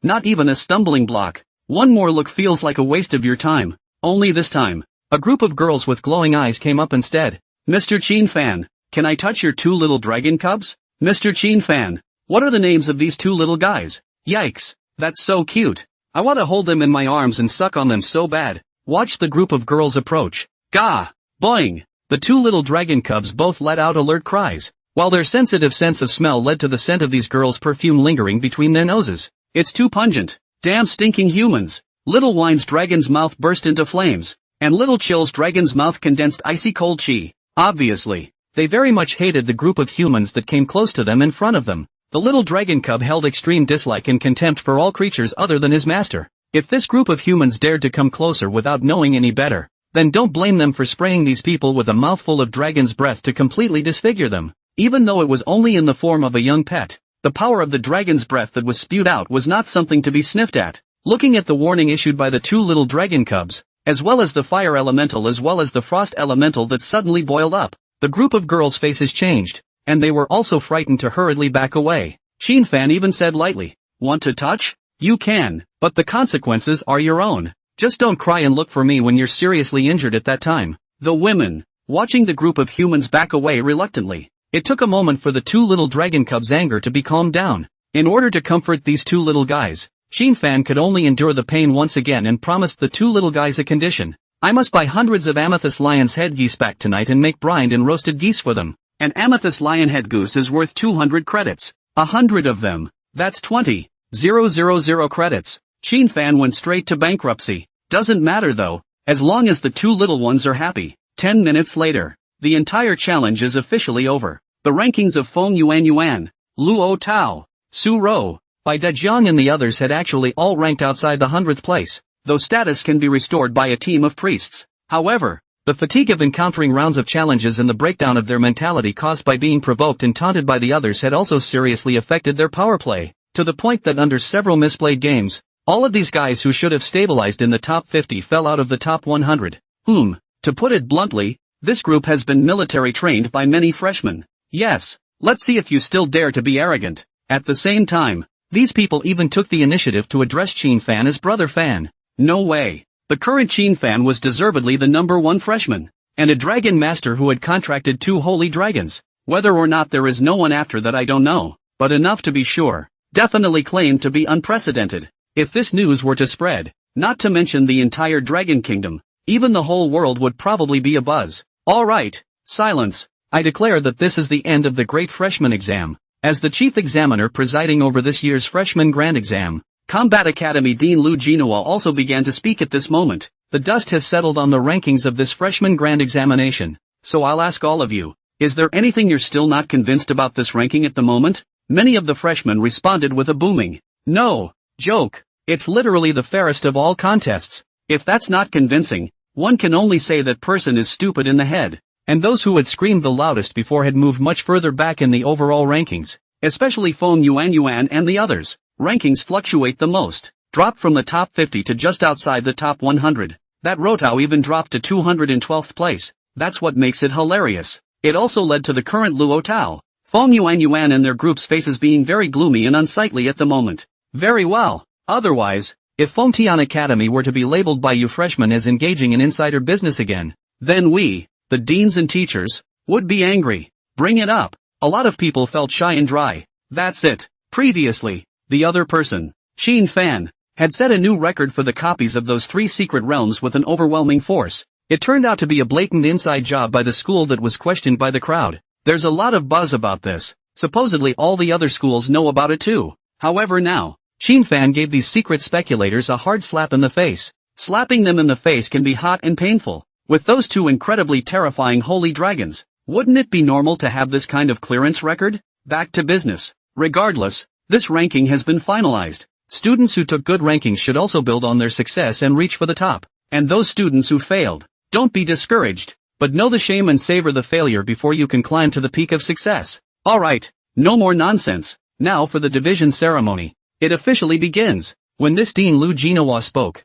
Not even a stumbling block. One more look feels like a waste of your time. Only this time, a group of girls with glowing eyes came up instead. Mr. Chin Fan, can I touch your two little dragon cubs? Mr. Chin Fan, what are the names of these two little guys? Yikes, that's so cute. I want to hold them in my arms and suck on them so bad. Watch the group of girls approach. Gah! Boing! The two little dragon cubs both let out alert cries, while their sensitive sense of smell led to the scent of these girls' perfume lingering between their noses. It's too pungent. Damn stinking humans. Little Wine's dragon's mouth burst into flames, and Little Chill's dragon's mouth condensed icy cold chi. Obviously, they very much hated the group of humans that came close to them in front of them. The little dragon cub held extreme dislike and contempt for all creatures other than his master. If this group of humans dared to come closer without knowing any better, then don't blame them for spraying these people with a mouthful of dragon's breath to completely disfigure them. Even though it was only in the form of a young pet, the power of the dragon's breath that was spewed out was not something to be sniffed at. Looking at the warning issued by the two little dragon cubs, as well as the fire elemental as well as the frost elemental that suddenly boiled up, the group of girls' faces changed, and they were also frightened to hurriedly back away. Chin Fan even said lightly, "Want to touch? You can, but the consequences are your own. Just don't cry and look for me when you're seriously injured at that time." The women, watching the group of humans back away reluctantly. It took a moment for the two little dragon cubs' anger to be calmed down. In order to comfort these two little guys, Chin Fan could only endure the pain once again and promised the two little guys a condition. "I must buy hundreds of amethyst lion's head geese back tonight and make brined and roasted geese for them. An amethyst lion head goose is worth 200 credits. 100 of them. That's 20,000 credits. Chin Fan went straight to bankruptcy. Doesn't matter though, as long as the two little ones are happy. 10 minutes later, the entire challenge is officially over. The rankings of Feng Yuan, Luo Tao, Su Rou, Bai Dejiang and the others had actually all ranked outside the 100th place, though status can be restored by a team of priests. However, the fatigue of encountering rounds of challenges and the breakdown of their mentality caused by being provoked and taunted by the others had also seriously affected their power play, to the point that under several misplayed games, all of these guys who should have stabilized in the top 50 fell out of the top 100. To put it bluntly, this group has been military trained by many freshmen. Yes, let's see if you still dare to be arrogant. At the same time, these people even took the initiative to address Chin Fan as Brother Fan. No way. The current Chin Fan was deservedly the #1 freshman, and a dragon master who had contracted 2 holy dragons. Whether or not there is no one after that I don't know, but enough to be sure, definitely claimed to be unprecedented. If this news were to spread, not to mention the entire Dragon Kingdom, even the whole world would probably be abuzz. Alright, silence. I declare that this is the end of the Great Freshman Exam. As the chief examiner presiding over this year's Freshman Grand Exam, Combat Academy Dean Lu Jinhua also began to speak at this moment. The dust has settled on the rankings of this Freshman Grand Examination, so I'll ask all of you, is there anything you're still not convinced about this ranking at the moment? Many of the freshmen responded with a booming, "No, joke, it's literally the fairest of all contests." If that's not convincing, one can only say that person is stupid in the head. And those who had screamed the loudest before had moved much further back in the overall rankings, especially Feng Yuan and the others. Rankings fluctuate the most, dropped from the top 50 to just outside the top 100. That Rotao even dropped to 212th place. That's what makes it hilarious. It also led to the current Luo Tao, Feng Yuan and their group's faces being very gloomy and unsightly at the moment. Very well. Otherwise, if Feng Tian Academy were to be labeled by you freshmen as engaging in insider business again, then we, the deans and teachers, would be angry. Bring it up. A lot of people felt shy and dry. That's it. Previously, the other person, Chin Fan, had set a new record for the copies of those 3 secret realms with an overwhelming force. It turned out to be a blatant inside job by the school that was questioned by the crowd. There's a lot of buzz about this. Supposedly all the other schools know about it too. However now, Chin Fan gave these secret speculators a hard slap in the face. Slapping them in the face can be hot and painful. With those 2 incredibly terrifying holy dragons, wouldn't it be normal to have this kind of clearance record? Back to business. Regardless, this ranking has been finalized. Students who took good rankings should also build on their success and reach for the top. And those students who failed, don't be discouraged, but know the shame and savor the failure before you can climb to the peak of success. Alright, no more nonsense. Now for the division ceremony. It officially begins. When this Dean Lu Jinhua spoke,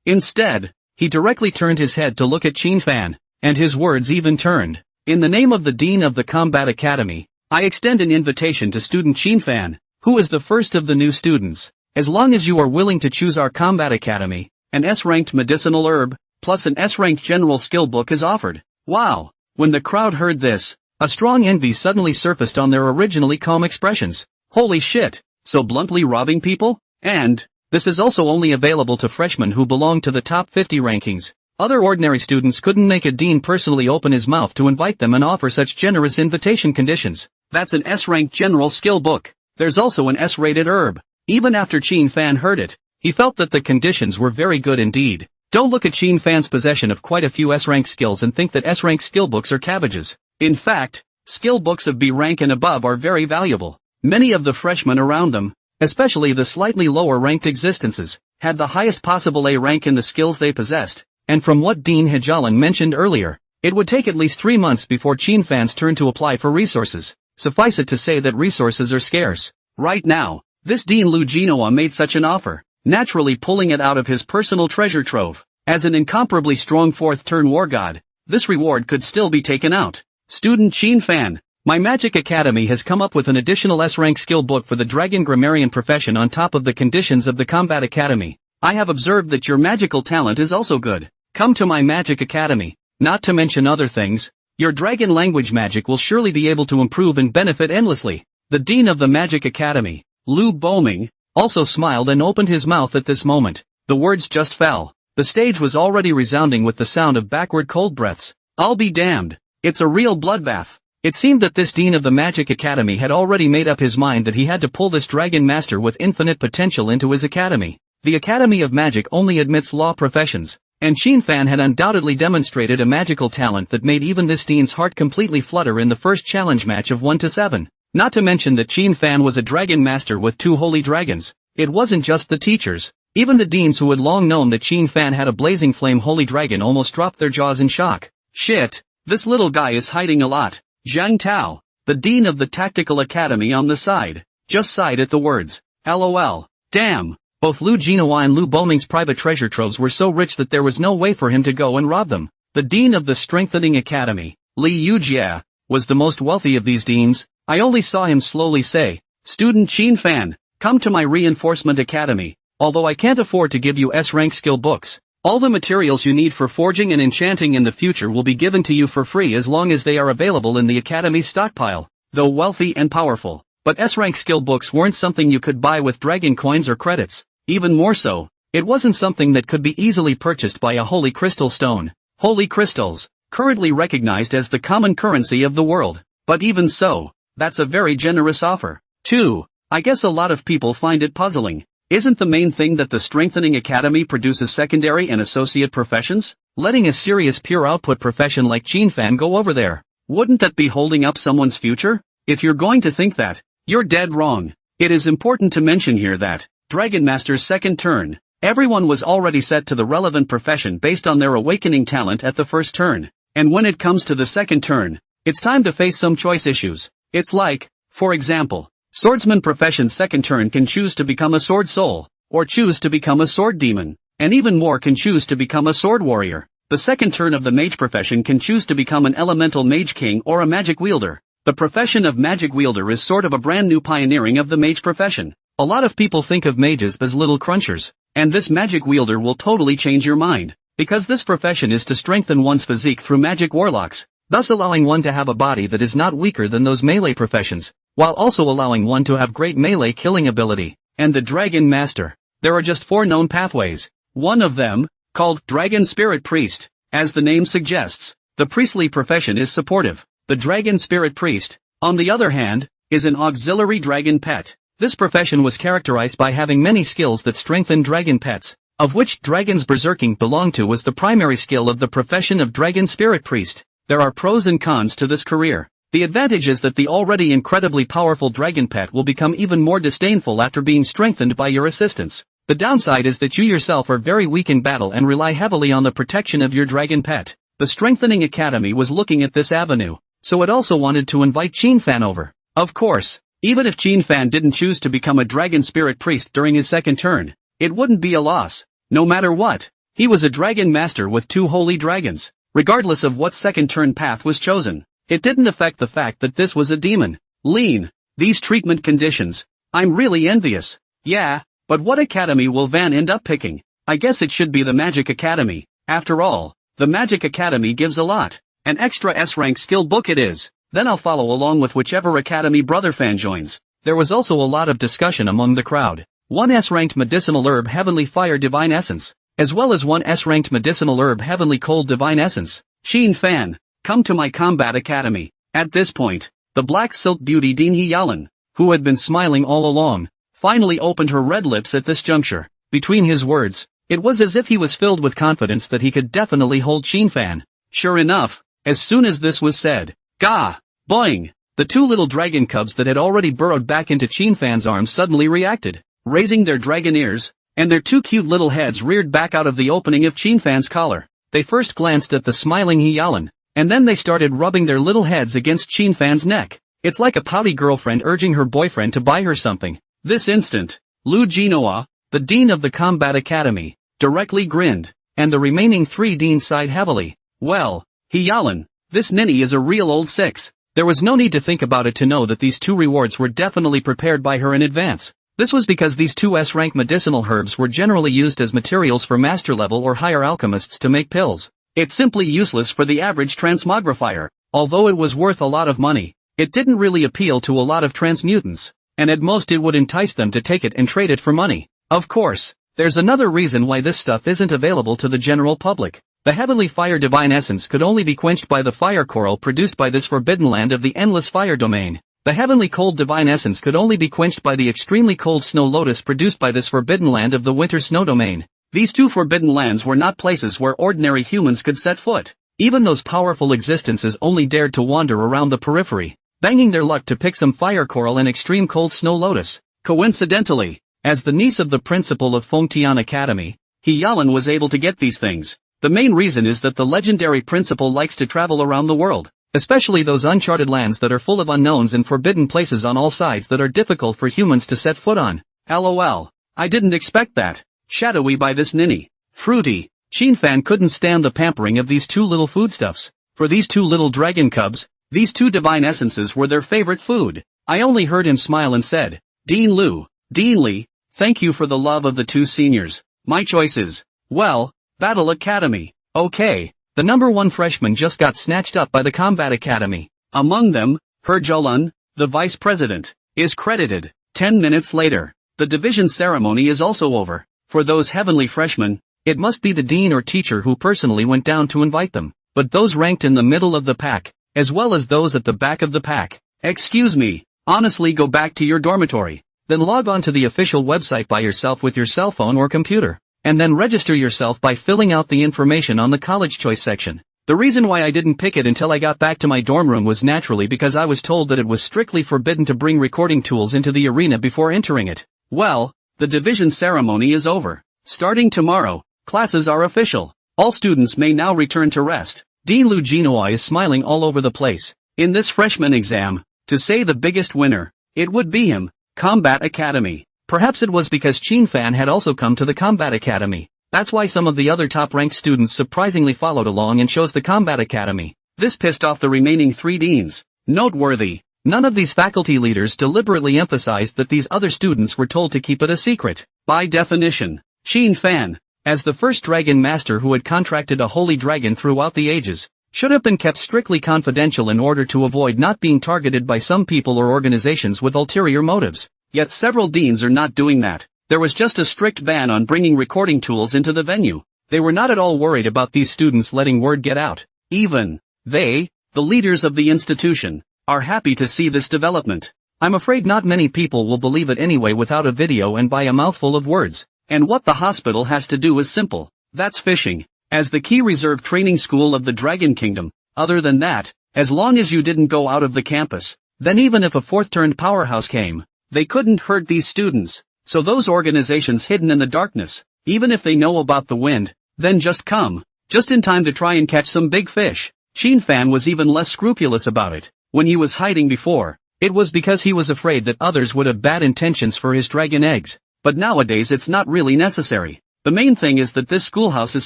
instead, he directly turned his head to look at Chin Fan, and his words even turned. In the name of the Dean of the Combat Academy, I extend an invitation to student Chin-fan, who is the first of the new students. As long as you are willing to choose our Combat Academy, an S-ranked medicinal herb, plus an S-ranked general skill book is offered. Wow! When the crowd heard this, a strong envy suddenly surfaced on their originally calm expressions. Holy shit! So bluntly robbing people? And this is also only available to freshmen who belong to the top 50 rankings. Other ordinary students couldn't make a dean personally open his mouth to invite them and offer such generous invitation conditions. That's an S-ranked general skill book. There's also an S-rated herb. Even after Chin-fan heard it, he felt that the conditions were very good indeed. Don't look at Chin-fan's possession of quite a few S-rank skills and think that S-rank skill books are cabbages. In fact, skill books of B rank and above are very valuable. Many of the freshmen around them, especially the slightly lower ranked existences, had the highest possible A rank in the skills they possessed. And from what Dean Hejalan mentioned earlier, it would take at least 3 months before Chin-fan's turn to apply for resources. Suffice it to say that resources are scarce. Right now, this Dean Lu Genoa made such an offer, naturally pulling it out of his personal treasure trove. As an incomparably strong 4th turn war god, this reward could still be taken out. Student Chin-fan, my Magic Academy has come up with an additional S-rank skill book for the Dragon Grammarian profession on top of the conditions of the Combat Academy. I have observed that your magical talent is also good. Come to my Magic Academy. Not to mention other things, your dragon language magic will surely be able to improve and benefit endlessly. The Dean of the Magic Academy, Lu Boming, also smiled and opened his mouth at this moment. The words just fell. The stage was already resounding with the sound of backward cold breaths. I'll be damned. It's a real bloodbath. It seemed that this Dean of the Magic Academy had already made up his mind that he had to pull this dragon master with infinite potential into his academy. The Academy of Magic only admits law professions, and Chin-fan had undoubtedly demonstrated a magical talent that made even this Dean's heart completely flutter in the first challenge match of 1-7. Not to mention that Chin-fan was a dragon master with 2 holy dragons. It wasn't just the teachers. Even the deans who had long known that Chin-fan had a blazing flame holy dragon almost dropped their jaws in shock. Shit, this little guy is hiding a lot. Zhang Tao, the dean of the Tactical Academy on the side, just sighed at the words. LOL. Damn. Both Lu Genoa and Lu Boming's private treasure troves were so rich that there was no way for him to go and rob them. The dean of the Strengthening Academy, Li Yujia, was the most wealthy of these deans. I only saw him slowly say, Student Chin-fan, come to my Reinforcement Academy. Although I can't afford to give you S-rank skill books, all the materials you need for forging and enchanting in the future will be given to you for free as long as they are available in the Academy's stockpile. Though wealthy and powerful, but S-rank skill books weren't something you could buy with dragon coins or credits. Even more so, it wasn't something that could be easily purchased by a holy crystal stone. Holy crystals, currently recognized as the common currency of the world. But even so, that's a very generous offer. 2. I guess a lot of people find it puzzling. Isn't the main thing that the Strengthening Academy produces secondary and associate professions? Letting a serious pure output profession like Chin-fan go over there, wouldn't that be holding up someone's future? If you're going to think that, you're dead wrong. It is important to mention here that, Dragon Master's second turn, everyone was already set to the relevant profession based on their awakening talent at the first turn. And when it comes to the second turn, it's time to face some choice issues. It's like, for example, Swordsman profession's second turn can choose to become a sword soul, or choose to become a sword demon, and even more can choose to become a sword warrior. The second turn of the mage profession can choose to become an elemental mage king or a magic wielder. The profession of magic wielder is sort of a brand new pioneering of the mage profession. A lot of people think of mages as little crunchers, and this magic wielder will totally change your mind, because this profession is to strengthen one's physique through magic warlocks, thus allowing one to have a body that is not weaker than those melee professions, while also allowing one to have great melee killing ability. And the Dragon Master. There are just 4 known pathways. One of them, called Dragon Spirit Priest, as the name suggests, the priestly profession is supportive. The Dragon Spirit Priest, on the other hand, is an auxiliary dragon pet. This profession was characterized by having many skills that strengthen dragon pets, of which Dragon's Berserking belonged to was the primary skill of the profession of Dragon Spirit Priest. There are pros and cons to this career. The advantage is that the already incredibly powerful dragon pet will become even more disdainful after being strengthened by your assistance. The downside is that you yourself are very weak in battle and rely heavily on the protection of your dragon pet. The Strengthening Academy was looking at this avenue, so it also wanted to invite Chin-fan over. Of course, even if Chin-fan didn't choose to become a Dragon Spirit Priest during his second turn, it wouldn't be a loss. No matter what, he was a dragon master with 2 holy dragons. Regardless of what second turn path was chosen, It didn't affect the fact that this was a demon. Lean. These treatment conditions. I'm really envious. Yeah, but what academy will Van end up picking? I guess it should be the Magic Academy. After all, the Magic Academy gives a lot. An extra S-rank skill book it is. Then I'll follow along with whichever academy brother Fan joins. There was also a lot of discussion among the crowd. One S-ranked medicinal herb Heavenly Fire Divine Essence, as well as one S-ranked medicinal herb Heavenly Cold Divine Essence. Sheen Fan, come to my combat academy. At this point, the black silk beauty Dean Hyalan, who had been smiling all along, finally opened her red lips at this juncture. Between his words, it was as if he was filled with confidence that he could definitely hold Sheen Fan. Sure enough, as soon as this was said, gah! Boing! The two little dragon cubs that had already burrowed back into Sheen Fan's arms suddenly reacted, raising their dragon ears, and their two cute little heads reared back out of the opening of Sheen Fan's collar. They first glanced at the smiling Hyalan, and then they started rubbing their little heads against Sheen Fan's neck. It's like a pouty girlfriend urging her boyfriend to buy her something. This instant, Lu Jinoa, the dean of the Combat Academy, directly grinned, and the remaining three deans sighed heavily. Well, Hyalan, this ninny is a real old six. There was no need to think about it to know that these two rewards were definitely prepared by her in advance. This was because these two S-rank medicinal herbs were generally used as materials for master level or higher alchemists to make pills. It's simply useless for the average transmogrifier. Although it was worth a lot of money, it didn't really appeal to a lot of transmutants, and at most it would entice them to take it and trade it for money. Of course, there's another reason why this stuff isn't available to the general public. The Heavenly Fire Divine Essence could only be quenched by the fire coral produced by this forbidden land of the Endless Fire Domain. The Heavenly Cold Divine Essence could only be quenched by the extremely cold Snow Lotus produced by this forbidden land of the Winter Snow Domain. These two forbidden lands were not places where ordinary humans could set foot. Even those powerful existences only dared to wander around the periphery, banging their luck to pick some fire coral and extreme cold Snow Lotus. Coincidentally, as the niece of the principal of Fengtian Academy, Hyalan was able to get these things. The main reason is that the legendary principal likes to travel around the world, especially those uncharted lands that are full of unknowns and forbidden places on all sides that are difficult for humans to set foot on. LOL. I didn't expect that. Shadowy by this ninny. Fruity. Sheen Fan couldn't stand the pampering of these two little foodstuffs. For these two little dragon cubs, these two divine essences were their favorite food. I only heard him smile and said, Dean Lee, thank you for the love of the two seniors. My choice is, well, Battle Academy. Okay, the number one freshman just got snatched up by the Combat Academy. Among them, Herjolun, the vice president, is credited. 10 minutes later, the division ceremony is also over. For those heavenly freshmen, it must be the dean or teacher who personally went down to invite them. But those ranked in the middle of the pack, as well as those at the back of the pack. Excuse me, honestly go back to your dormitory. Then log on to the official website by yourself with your cell phone or computer. And then register yourself by filling out the information on the college choice section. The reason why I didn't pick it until I got back to my dorm room was naturally because I was told that it was strictly forbidden to bring recording tools into the arena before entering it. Well, the division ceremony is over. Starting tomorrow, classes are official. All students may now return to rest. Dean Lu Jinoa is smiling all over the place. In this freshman exam, to say the biggest winner, it would be him, Combat Academy. Perhaps it was because Sheen Fan had also come to the Combat Academy. That's why some of the other top-ranked students surprisingly followed along and chose the Combat Academy. This pissed off the remaining three deans. Noteworthy, none of these faculty leaders deliberately emphasized that these other students were told to keep it a secret. By definition, Sheen Fan, as the first dragon master who had contracted a holy dragon throughout the ages, should have been kept strictly confidential in order to avoid not being targeted by some people or organizations with ulterior motives. Yet several deans are not doing that. There was just a strict ban on bringing recording tools into the venue. They were not at all worried about these students letting word get out. Even, they, the leaders of the institution, are happy to see this development. I'm afraid not many people will believe it anyway without a video and by a mouthful of words. And what the hospital has to do is simple. That's fishing. As the key reserve training school of the Dragon Kingdom, other than that, as long as you didn't go out of the campus, then even if a fourth-turned powerhouse came, they couldn't hurt these students. So those organizations hidden in the darkness, even if they know about the wind, then just come, just in time to try and catch some big fish. Sheen Fan was even less scrupulous about it. When he was hiding before, it was because he was afraid that others would have bad intentions for his dragon eggs. But nowadays it's not really necessary. The main thing is that this schoolhouse is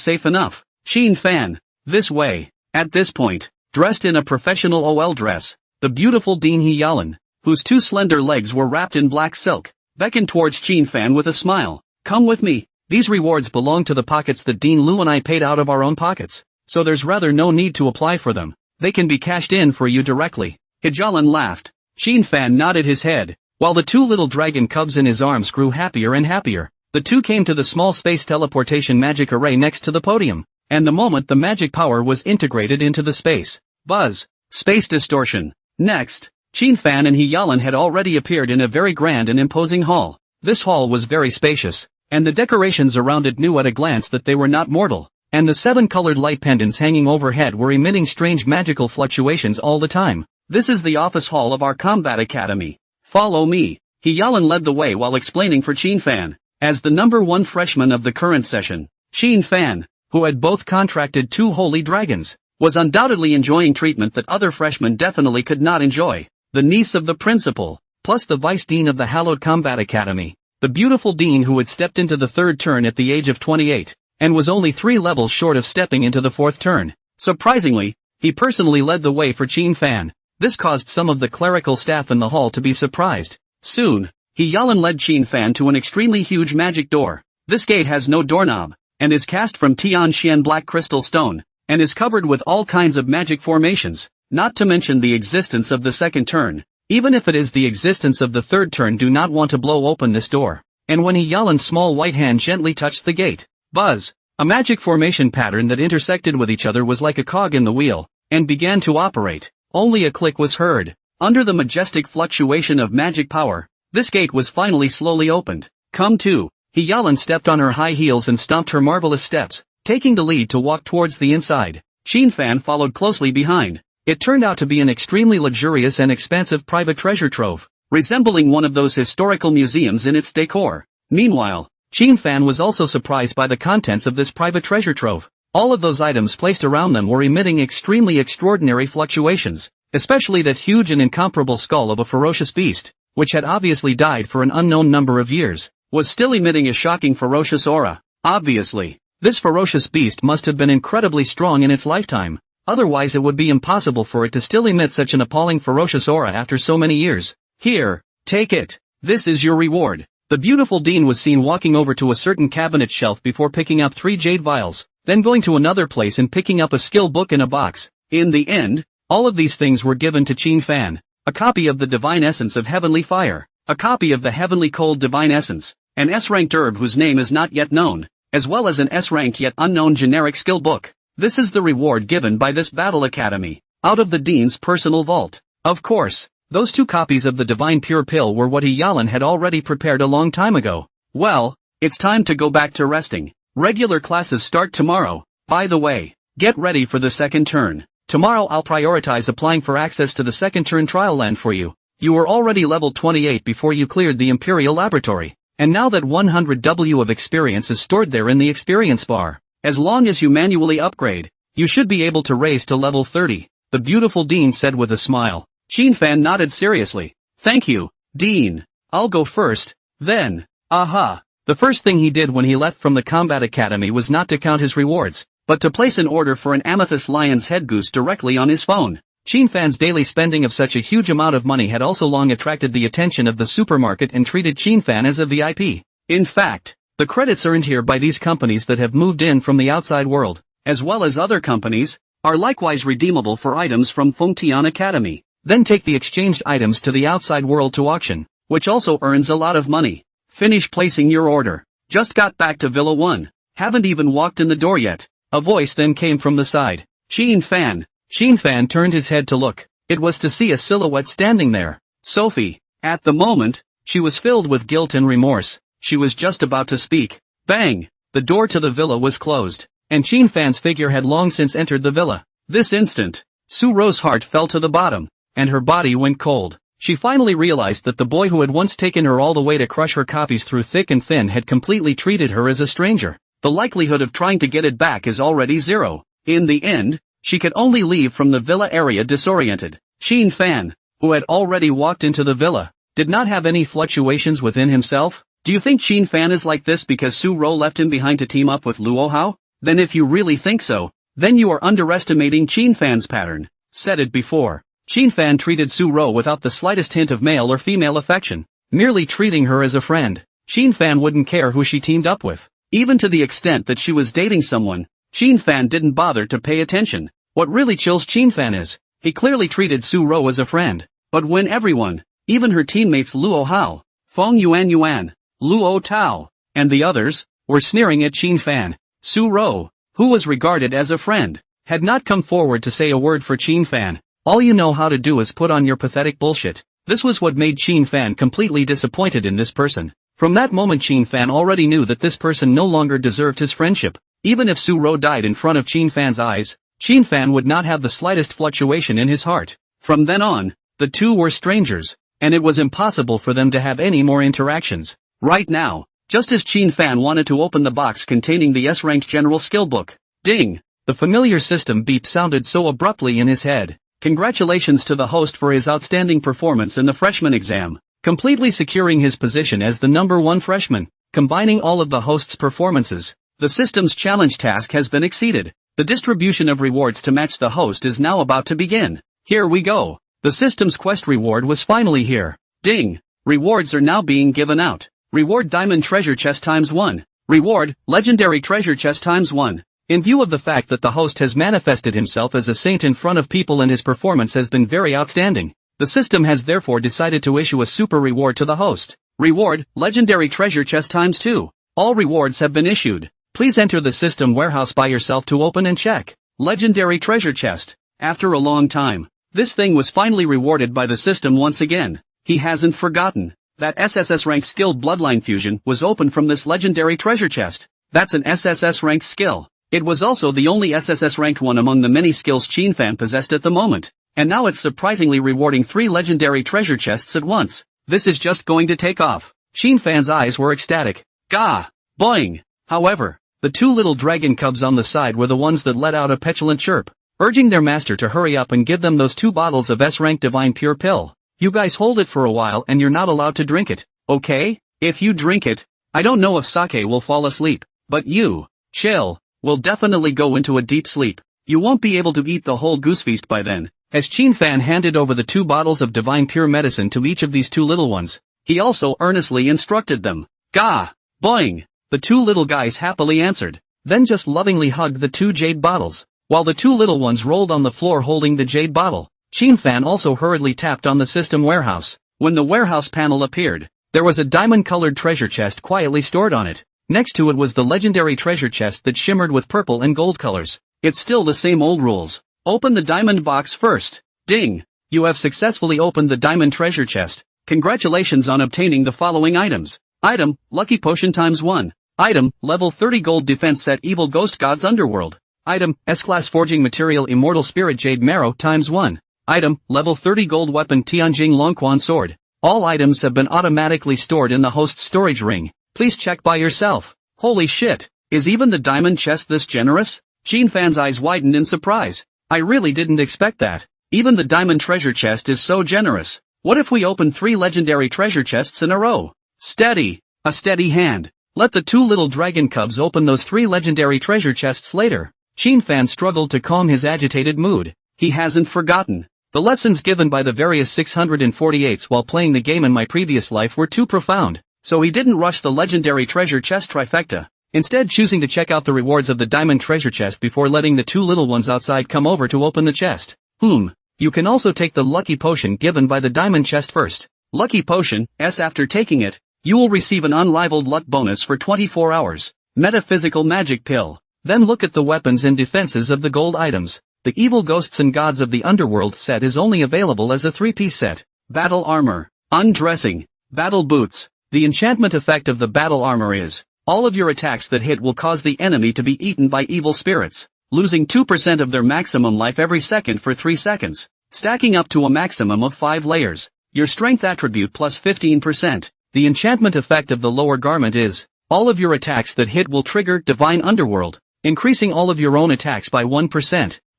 safe enough. Sheen Fan, this way. At this point, dressed in a professional OL dress, the beautiful Dean Hyalan, whose two slender legs were wrapped in black silk, beckoned towards Chin Fan with a smile. Come with me. These rewards belong to the pockets that Dean Lu and I paid out of our own pockets, so there's rather no need to apply for them. They can be cashed in for you directly. Hyalan laughed. Chin Fan nodded his head, while the two little dragon cubs in his arms grew happier and happier. The two came to the small space teleportation magic array next to the podium, and the moment the magic power was integrated into the space. Buzz. Space distortion. Next, Chin Fan and Hyalan had already appeared in a very grand and imposing hall. This hall was very spacious, and the decorations around it knew at a glance that they were not mortal, and the 7-colored light pendants hanging overhead were emitting strange magical fluctuations all the time. This is the office hall of our combat academy. Follow me. Hyalan led the way while explaining for Chin Fan. As the number 1 freshman of the current session, Chin Fan, who had both contracted 2 holy dragons, was undoubtedly enjoying treatment that other freshmen definitely could not enjoy. The niece of the principal, plus the vice dean of the hallowed combat academy, the beautiful dean who had stepped into the 3rd turn at the age of 28, and was only 3 levels short of stepping into the 4th turn. Surprisingly, he personally led the way for Chin Fan. This caused some of the clerical staff in the hall to be surprised. Soon, Hyalan led Chin Fan to an extremely huge magic door. This gate has no doorknob, and is cast from Tianxian black crystal stone, and is covered with all kinds of magic formations, not to mention the existence of the 2nd turn. Even if it is the existence of the 3rd turn, do not want to blow open this door. And when Hyalan's small white hand gently touched the gate, buzz, a magic formation pattern that intersected with each other was like a cog in the wheel, and began to operate. Only a click was heard. Under the majestic fluctuation of magic power, this gate was finally slowly opened. Come to. Hyalan stepped on her high heels and stomped her marvelous steps, taking the lead to walk towards the inside. Chin Fan followed closely behind. It turned out to be an extremely luxurious and expansive private treasure trove, resembling one of those historical museums in its decor. Meanwhile, Chin Fan was also surprised by the contents of this private treasure trove. All of those items placed around them were emitting extremely extraordinary fluctuations, especially that huge and incomparable skull of a ferocious beast, which had obviously died for an unknown number of years, was still emitting a shocking ferocious aura. Obviously, this ferocious beast must have been incredibly strong in its lifetime, otherwise it would be impossible for it to still emit such an appalling ferocious aura after so many years. Here, take it. This is your reward. The beautiful dean was seen walking over to a certain cabinet shelf before picking up 3 jade vials, then going to another place and picking up a skill book in a box. In the end, all of these things were given to Chin Fan. A copy of the Divine Essence of Heavenly Fire, a copy of the Heavenly Cold Divine Essence, an S-ranked herb whose name is not yet known, as well as an S-ranked yet unknown generic skill book. This is the reward given by this battle academy, out of the dean's personal vault. Of course, those 2 copies of the Divine Pure Pill were what Hyalan had already prepared a long time ago. Well, it's time to go back to resting. Regular classes start tomorrow. By the way, get ready for the 2nd turn. Tomorrow I'll prioritize applying for access to the 2nd turn trial land for you. You were already level 28 before you cleared the Imperial Laboratory, and now that 100W of experience is stored there in the experience bar, as long as you manually upgrade, you should be able to raise to level 30, the beautiful dean said with a smile. Chin Fan nodded seriously. Thank you, Dean. I'll go first, then. Aha. The first thing he did when he left from the combat academy was not to count his rewards, but to place an order for an amethyst lion's head goose directly on his phone. Chin Fan's daily spending of such a huge amount of money had also long attracted the attention of the supermarket and treated Chin Fan as a VIP. In fact, the credits earned here by these companies that have moved in from the outside world, as well as other companies, are likewise redeemable for items from Fengtian Academy. Then take the exchanged items to the outside world to auction, which also earns a lot of money. Finish placing your order. Just got back to Villa 1. Haven't even walked in the door yet. A voice then came from the side. Chin Fan. Chin Fan turned his head to look. It was to see a silhouette standing there. Sophie. At the moment, she was filled with guilt and remorse. She was just about to speak. Bang! The door to the villa was closed, and Chin Fan's figure had long since entered the villa. This instant, Su Ro's heart fell to the bottom, and her body went cold. She finally realized that the boy who had once taken her all the way to crush her copies through thick and thin had completely treated her as a stranger. The likelihood of trying to get it back is already 0. In the end, she could only leave from the villa area disoriented. Chin Fan, who had already walked into the villa, did not have any fluctuations within himself. Do you think Chin Fan is like this because Su Ro left him behind to team up with Luo Hao? Then if you really think so, then you are underestimating Chin Fan's pattern. Said it before. Fan treated Su-ro without the slightest hint of male or female affection, merely treating her as a friend. Fan wouldn't care who she teamed up with. Even to the extent that she was dating someone, Fan didn't bother to pay attention. What really chills Fan is, he clearly treated Su-ro as a friend. But when everyone, even her teammates Luo Hao, Feng Yuan, Luo Tao, and the others, were sneering at Fan, Su-ro, who was regarded as a friend, had not come forward to say a word for Fan. All you know how to do is put on your pathetic bullshit. This was what made Fan completely disappointed in this person. From that moment Fan already knew that this person no longer deserved his friendship. Even if Su-ro died in front of Fan's eyes, Fan would not have the slightest fluctuation in his heart. From then on, the two were strangers, and it was impossible for them to have any more interactions. Right now, just as Fan wanted to open the box containing the S-ranked general skill book, ding! The familiar system beep sounded so abruptly in his head. Congratulations to the host for his outstanding performance in the freshman exam, completely securing his position as the #1 freshman. Combining all of the host's performances, the system's challenge task has been exceeded. The distribution of rewards to match the host is now about to begin. Here we go. The system's quest reward was finally here. Ding! Rewards are now being given out. Reward Diamond Treasure Chest ×1. Reward Legendary Treasure Chest ×1. In view of the fact that the host has manifested himself as a saint in front of people and his performance has been very outstanding, the system has therefore decided to issue a super reward to the host. Reward Legendary Treasure Chest ×2. All rewards have been issued. Please enter the system warehouse by yourself to open and check. Legendary Treasure Chest. After a long time, this thing was finally rewarded by the system once again. He hasn't forgotten that SSS ranked skill Bloodline Fusion was opened from this legendary treasure chest. That's an SSS ranked skill. It was also the only SSS ranked one among the many skills Fan possessed at the moment. And now it's surprisingly rewarding 3 legendary treasure chests at once. This is just going to take off. Fan's eyes were ecstatic. Gah! Boing! However, the 2 little dragon cubs on the side were the ones that let out a petulant chirp, urging their master to hurry up and give them those 2 bottles of S-ranked divine pure pill. You guys hold it for a while and you're not allowed to drink it, okay? If you drink it, I don't know if Sake will fall asleep, but you, Chill, will definitely go into a deep sleep. You won't be able to eat the whole goose feast by then. As Fan handed over the 2 bottles of divine pure medicine to each of these 2 little ones, he also earnestly instructed them. Gah! Boing! The 2 little guys happily answered, then just lovingly hugged the 2 jade bottles, while the 2 little ones rolled on the floor holding the jade bottle. Fan also hurriedly tapped on the system warehouse. When the warehouse panel appeared, there was a diamond-colored treasure chest quietly stored on it. Next to it was the legendary treasure chest that shimmered with purple and gold colors. It's still the same old rules. Open the diamond box first. Ding! You have successfully opened the diamond treasure chest. Congratulations on obtaining the following items. Item, Lucky Potion ×1. Item, Level 30 Gold Defense Set Evil Ghost God's Underworld. Item, S-Class Forging Material Immortal Spirit Jade Marrow ×1. Item, Level 30 Gold Weapon Tianjing Longquan Sword. All items have been automatically stored in the host's storage ring. Please check by yourself. Holy shit, is even the diamond chest this generous? Fan's eyes widened in surprise. I really didn't expect that. Even the diamond treasure chest is so generous. What if we open 3 legendary treasure chests in a row? Steady. A steady hand. Let the 2 little dragon cubs open those 3 legendary treasure chests later. Fan struggled to calm his agitated mood. He hasn't forgotten. The lessons given by the various 648s while playing the game in my previous life were too profound, so he didn't rush the legendary treasure chest trifecta, instead choosing to check out the rewards of the diamond treasure chest before letting the 2 little ones outside come over to open the chest. You can also take the lucky potion given by the diamond chest first. Lucky potion, after taking it, you will receive an unrivaled luck bonus for 24 hours. Metaphysical magic pill. Then look at the weapons and defenses of the gold items. The Evil Ghosts and Gods of the Underworld set is only available as a 3-piece set. Battle Armor. Undressing. Battle Boots. The enchantment effect of the battle armor is, all of your attacks that hit will cause the enemy to be eaten by evil spirits, losing 2% of their maximum life every second for 3 seconds, stacking up to a maximum of 5 layers. Your strength attribute plus 15%. The enchantment effect of the lower garment is, all of your attacks that hit will trigger Divine Underworld, increasing all of your own attacks by 1.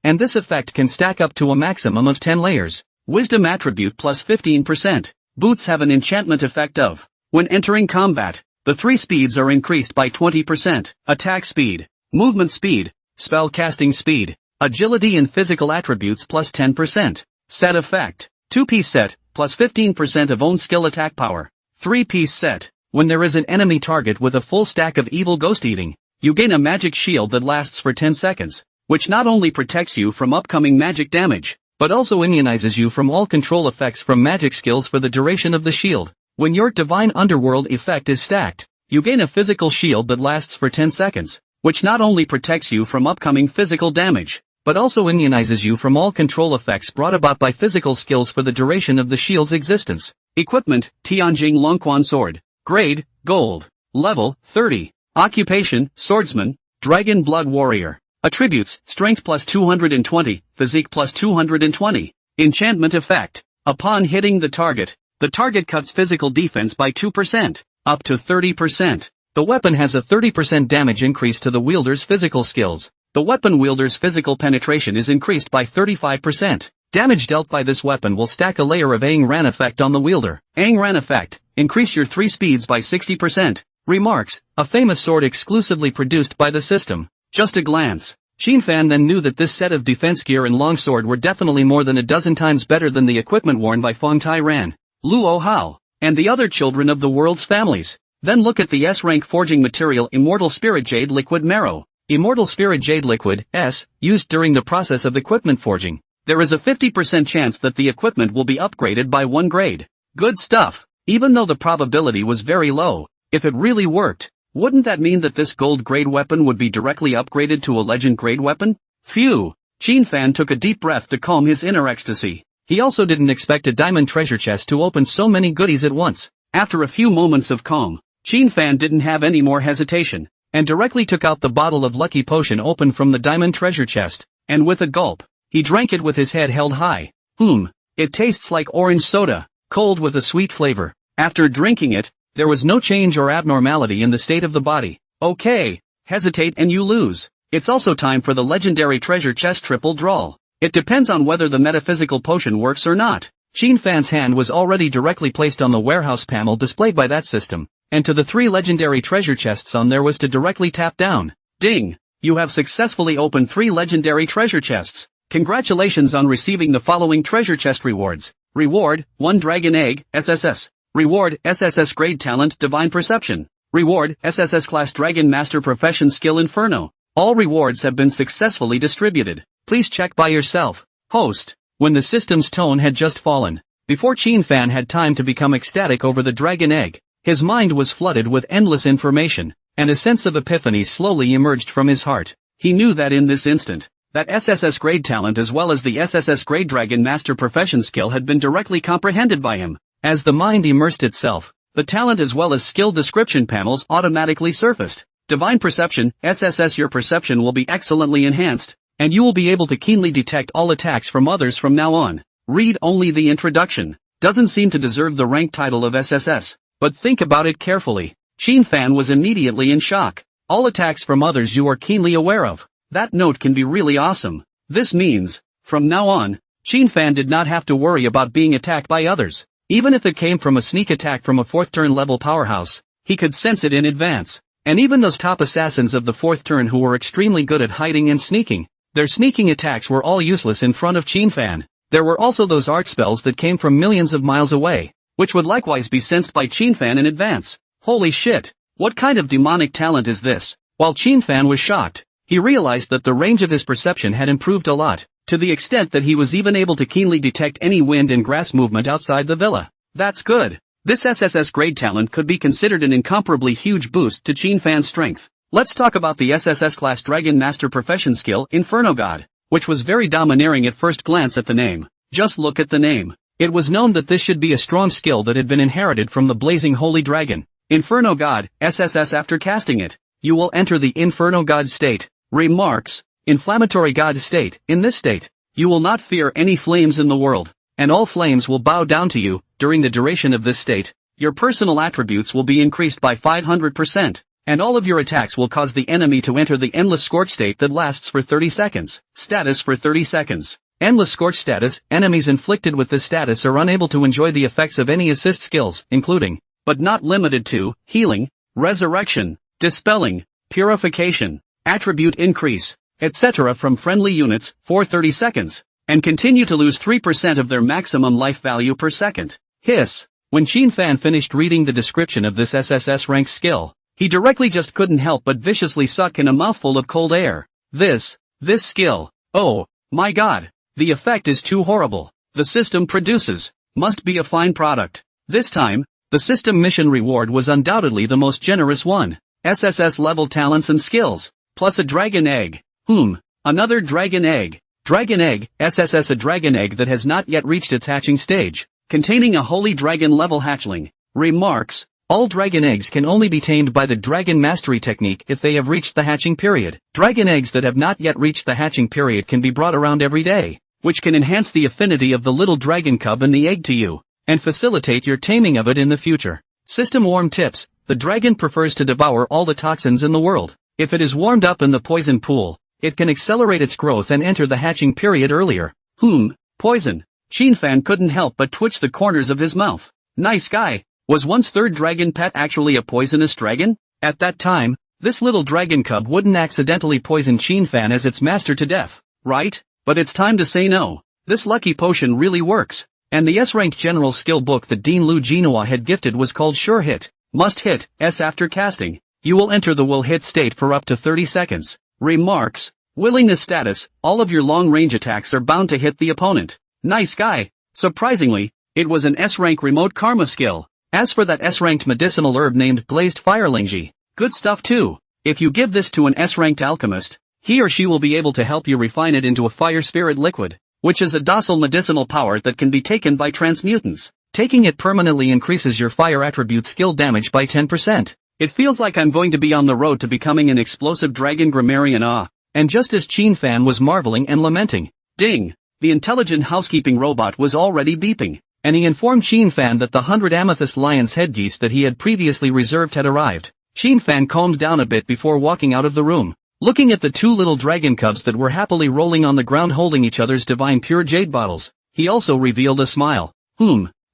And this effect can stack up to a maximum of 10 layers. Wisdom attribute plus 15%. Boots have an enchantment effect of, when entering combat, the 3 speeds are increased by 20%. Attack speed, movement speed, spell casting speed, Agility and physical attributes plus 10%. Set effect. 2-piece set, plus 15% of own skill attack power. 3-piece set. When there is an enemy target with a full stack of evil ghost eating, you gain a magic shield that lasts for 10 seconds, which not only protects you from upcoming magic damage, but also immunizes you from all control effects from magic skills for the duration of the shield. When your Divine Underworld effect is stacked, you gain a physical shield that lasts for 10 seconds, which not only protects you from upcoming physical damage, but also immunizes you from all control effects brought about by physical skills for the duration of the shield's existence. Equipment, Tianjing Longquan Sword. Grade, Gold. Level, 30. Occupation, Swordsman, Dragon Blood Warrior. Attributes, Strength plus 220, Physique plus 220. Enchantment effect. Upon hitting the target cuts physical defense by 2%, up to 30%. The weapon has a 30% damage increase to the wielder's physical skills. The weapon wielder's physical penetration is increased by 35%. Damage dealt by this weapon will stack a layer of Aang Ran effect on the wielder. Aang Ran effect. Increase your 3 speeds by 60%. Remarks, a famous sword exclusively produced by the system. Just a glance. Xin-Fan then knew that this set of defense gear and longsword were definitely more than a dozen times better than the equipment worn by Feng Tai Ran, Luo Hao, and the other children of the world's families. Then look at the S-rank forging material Immortal Spirit Jade Liquid Marrow. Immortal Spirit Jade Liquid, S, used during the process of equipment forging. There is a 50% chance that the equipment will be upgraded by 1 grade. Good stuff. Even though the probability was very low, if it really worked, wouldn't that mean that this gold grade weapon would be directly upgraded to a legend grade weapon? Phew! Xin-Fan took a deep breath to calm his inner ecstasy. He also didn't expect a diamond treasure chest to open so many goodies at once. After a few moments of calm, Xin-Fan didn't have any more hesitation, and directly took out the bottle of lucky potion opened from the diamond treasure chest, and with a gulp, he drank it with his head held high. It tastes like orange soda, cold with a sweet flavor. After drinking it, there was no change or abnormality in the state of the body. Okay, hesitate and you lose. It's also time for the legendary treasure chest triple draw. It depends on whether the metaphysical potion works or not. Xin-Fan's hand was already directly placed on the warehouse panel displayed by that system, and to the 3 legendary treasure chests on there was to directly tap down. Ding! You have successfully opened 3 legendary treasure chests. Congratulations on receiving the following treasure chest rewards. Reward, 1 Dragon Egg, SSS. Reward, SSS Grade Talent Divine Perception. Reward, SSS Class Dragon Master Profession Skill Inferno. All rewards have been successfully distributed. Please check by yourself. Host. When the system's tone had just fallen, before Xin-Fan had time to become ecstatic over the Dragon Egg, his mind was flooded with endless information, and a sense of epiphany slowly emerged from his heart. He knew that in this instant, that SSS Grade Talent as well as the SSS Grade Dragon Master Profession skill had been directly comprehended by him. As the mind immersed itself, the talent as well as skill description panels automatically surfaced. Divine Perception, SSS. Your perception will be excellently enhanced, and you will be able to keenly detect all attacks from others from now on. Read only the introduction. Doesn't seem to deserve the rank title of SSS, but think about it carefully. Xin-Fan was immediately in shock. All attacks from others you are keenly aware of. That note can be really awesome. This means, from now on, Xin-Fan did not have to worry about being attacked by others. Even if it came from a sneak attack from a 4th turn level powerhouse, he could sense it in advance. And even those top assassins of the 4th turn who were extremely good at hiding and sneaking, their sneaking attacks were all useless in front of Xin-Fan. There were also those art spells that came from millions of miles away, which would likewise be sensed by Xin-Fan in advance. Holy shit! What kind of demonic talent is this? While Xin-Fan was shocked, he realized that the range of his perception had improved a lot, to the extent that he was even able to keenly detect any wind and grass movement outside the villa. That's good. This SSS grade talent could be considered an incomparably huge boost to Xin-Fan's strength. Let's talk about the SSS class Dragon Master Profession skill, Inferno God, which was very domineering at first glance at the name. Just look at the name. It was known that this should be a strong skill that had been inherited from the blazing holy dragon. Inferno God, SSS. After casting it, you will enter the Inferno God state. Remarks, inflammatory God state. In this state, you will not fear any flames in the world, and all flames will bow down to you. During the duration of this state, your personal attributes will be increased by 500%, and all of your attacks will cause the enemy to enter the Endless Scorch state that lasts for 30 seconds. Status for 30 seconds. Endless Scorch status. Enemies inflicted with this status are unable to enjoy the effects of any assist skills, including, but not limited to, healing, resurrection, dispelling, purification, attribute increase, etc. from friendly units for 30 seconds, and continue to lose 3% of their maximum life value per second. Hiss. When Chin Fan finished reading the description of this SSS rank skill, he directly just couldn't help but viciously suck in a mouthful of cold air. This skill. Oh, my god. The effect is too horrible. The system produces. Must be a fine product. This time, the system mission reward was undoubtedly the most generous one. SSS level talents and skills, plus a dragon egg. Another dragon egg. Dragon egg, SSS a dragon egg that has not yet reached its hatching stage, containing a holy dragon level hatchling. Remarks. All dragon eggs can only be tamed by the dragon mastery technique if they have reached the hatching period. Dragon eggs that have not yet reached the hatching period can be brought around every day, which can enhance the affinity of the little dragon cub and the egg to you, and facilitate your taming of it in the future. System warm tips. The dragon prefers to devour all the toxins in the world. If it is warmed up in the poison pool, it can accelerate its growth and enter the hatching period earlier. Poison. Chin Fan couldn't help but twitch the corners of his mouth. Nice guy. Was one's third dragon pet actually a poisonous dragon? At that time, this little dragon cub wouldn't accidentally poison Chin Fan as its master to death, right? But it's time to say no. This lucky potion really works. And the S-rank general skill book that Dean Lu Jinhua had gifted was called Sure Hit. Must hit S after casting. You will enter the will hit state for up to 30 seconds. Remarks. Willingness status. All of your long-range attacks are bound to hit the opponent. Nice guy. Surprisingly, it was an S-rank remote karma skill. As for that S-ranked medicinal herb named Glazed Firelingji, good stuff too. If you give this to an S-ranked alchemist, he or she will be able to help you refine it into a fire spirit liquid, which is a docile medicinal power that can be taken by transmutants. Taking it permanently increases your fire attribute skill damage by 10%. It feels like I'm going to be on the road to becoming an explosive dragon grammarian. And just as Chin Fan was marveling and lamenting, ding, the intelligent housekeeping robot was already beeping, and he informed Chin Fan that the 100 amethyst lion's headgeese that he had previously reserved had arrived. Chin Fan calmed down a bit before walking out of the room, looking at the two little dragon cubs that were happily rolling on the ground holding each other's divine pure jade bottles. He also revealed a smile.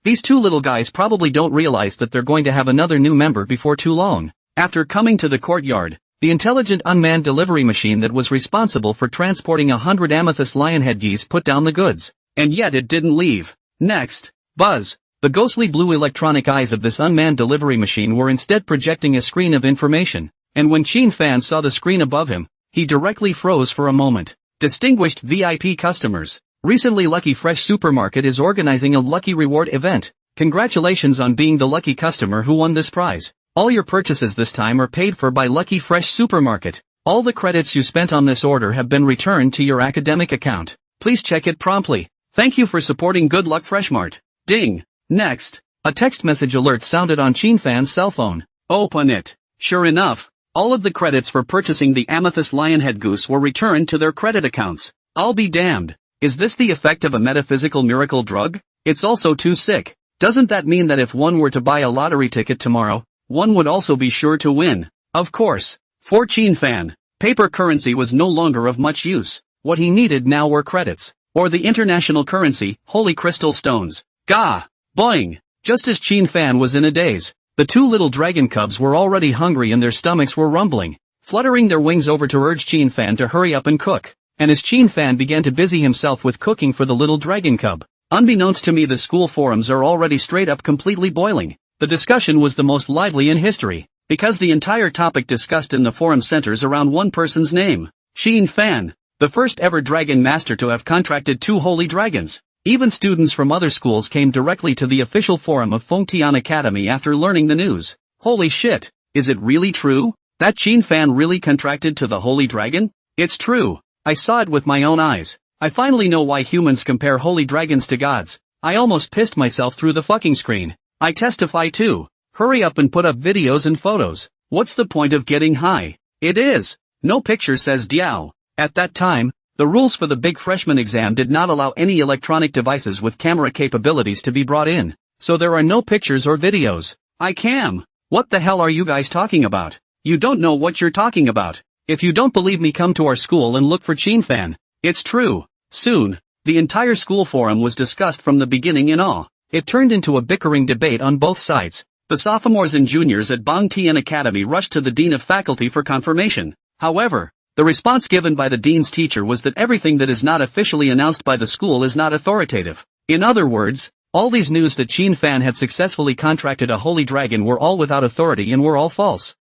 These two little guys probably don't realize that they're going to have another new member before too long. After coming to the courtyard, the intelligent unmanned delivery machine that was responsible for transporting 100 amethyst lion headgeese put down the goods. And yet it didn't leave. Next. Buzz. The ghostly blue electronic eyes of this unmanned delivery machine were instead projecting a screen of information, and when Chin Fan saw the screen above him, he directly froze for a moment. Distinguished VIP customers. Recently Lucky Fresh Supermarket is organizing a Lucky Reward event. Congratulations on being the lucky customer who won this prize. All your purchases this time are paid for by Lucky Fresh Supermarket. All the credits you spent on this order have been returned to your academic account. Please check it promptly. Thank you for supporting Good Luck Freshmart. Ding. Next. A text message alert sounded on Chin Fan's cell phone. Open it. Sure enough, all of the credits for purchasing the Amethyst Lionhead Goose were returned to their credit accounts. I'll be damned. Is this the effect of a metaphysical miracle drug? It's also too sick. Doesn't that mean that if one were to buy a lottery ticket tomorrow, one would also be sure to win? Of course. For Chin Fan, paper currency was no longer of much use. What he needed now were credits. Or the international currency, holy crystal stones. Gah! Boing! Just as Chin Fan was in a daze, the two little dragon cubs were already hungry and their stomachs were rumbling, fluttering their wings over to urge Chin Fan to hurry up and cook. And as Chin Fan began to busy himself with cooking for the little dragon cub, unbeknownst to me the school forums are already straight up completely boiling. The discussion was the most lively in history, because the entire topic discussed in the forum centers around one person's name. Chin Fan, the first ever dragon master to have contracted 2 holy dragons. Even students from other schools came directly to the official forum of Fengtian Academy after learning the news. Holy shit, is it really true? That Chin Fan really contracted to the holy dragon? It's true. I saw it with my own eyes. I finally know why humans compare holy dragons to gods. I almost pissed myself through the fucking screen. I testify too. Hurry up and put up videos and photos. What's the point of getting high? It is. No picture says Diao. At that time, the rules for the big freshman exam did not allow any electronic devices with camera capabilities to be brought in. So there are no pictures or videos. I cam. What the hell are you guys talking about? You don't know what you're talking about. If you don't believe me, come to our school and look for Chin Fan. It's true. Soon, the entire school forum was discussed from the beginning in awe. It turned into a bickering debate on both sides. The sophomores and juniors at Bangtian Academy rushed to the dean of faculty for confirmation. However, The response given by the dean's teacher was that everything that is not officially announced by the school is not authoritative. In other words, all these news that Qin Fan had successfully contracted a holy dragon were all without authority and were all false.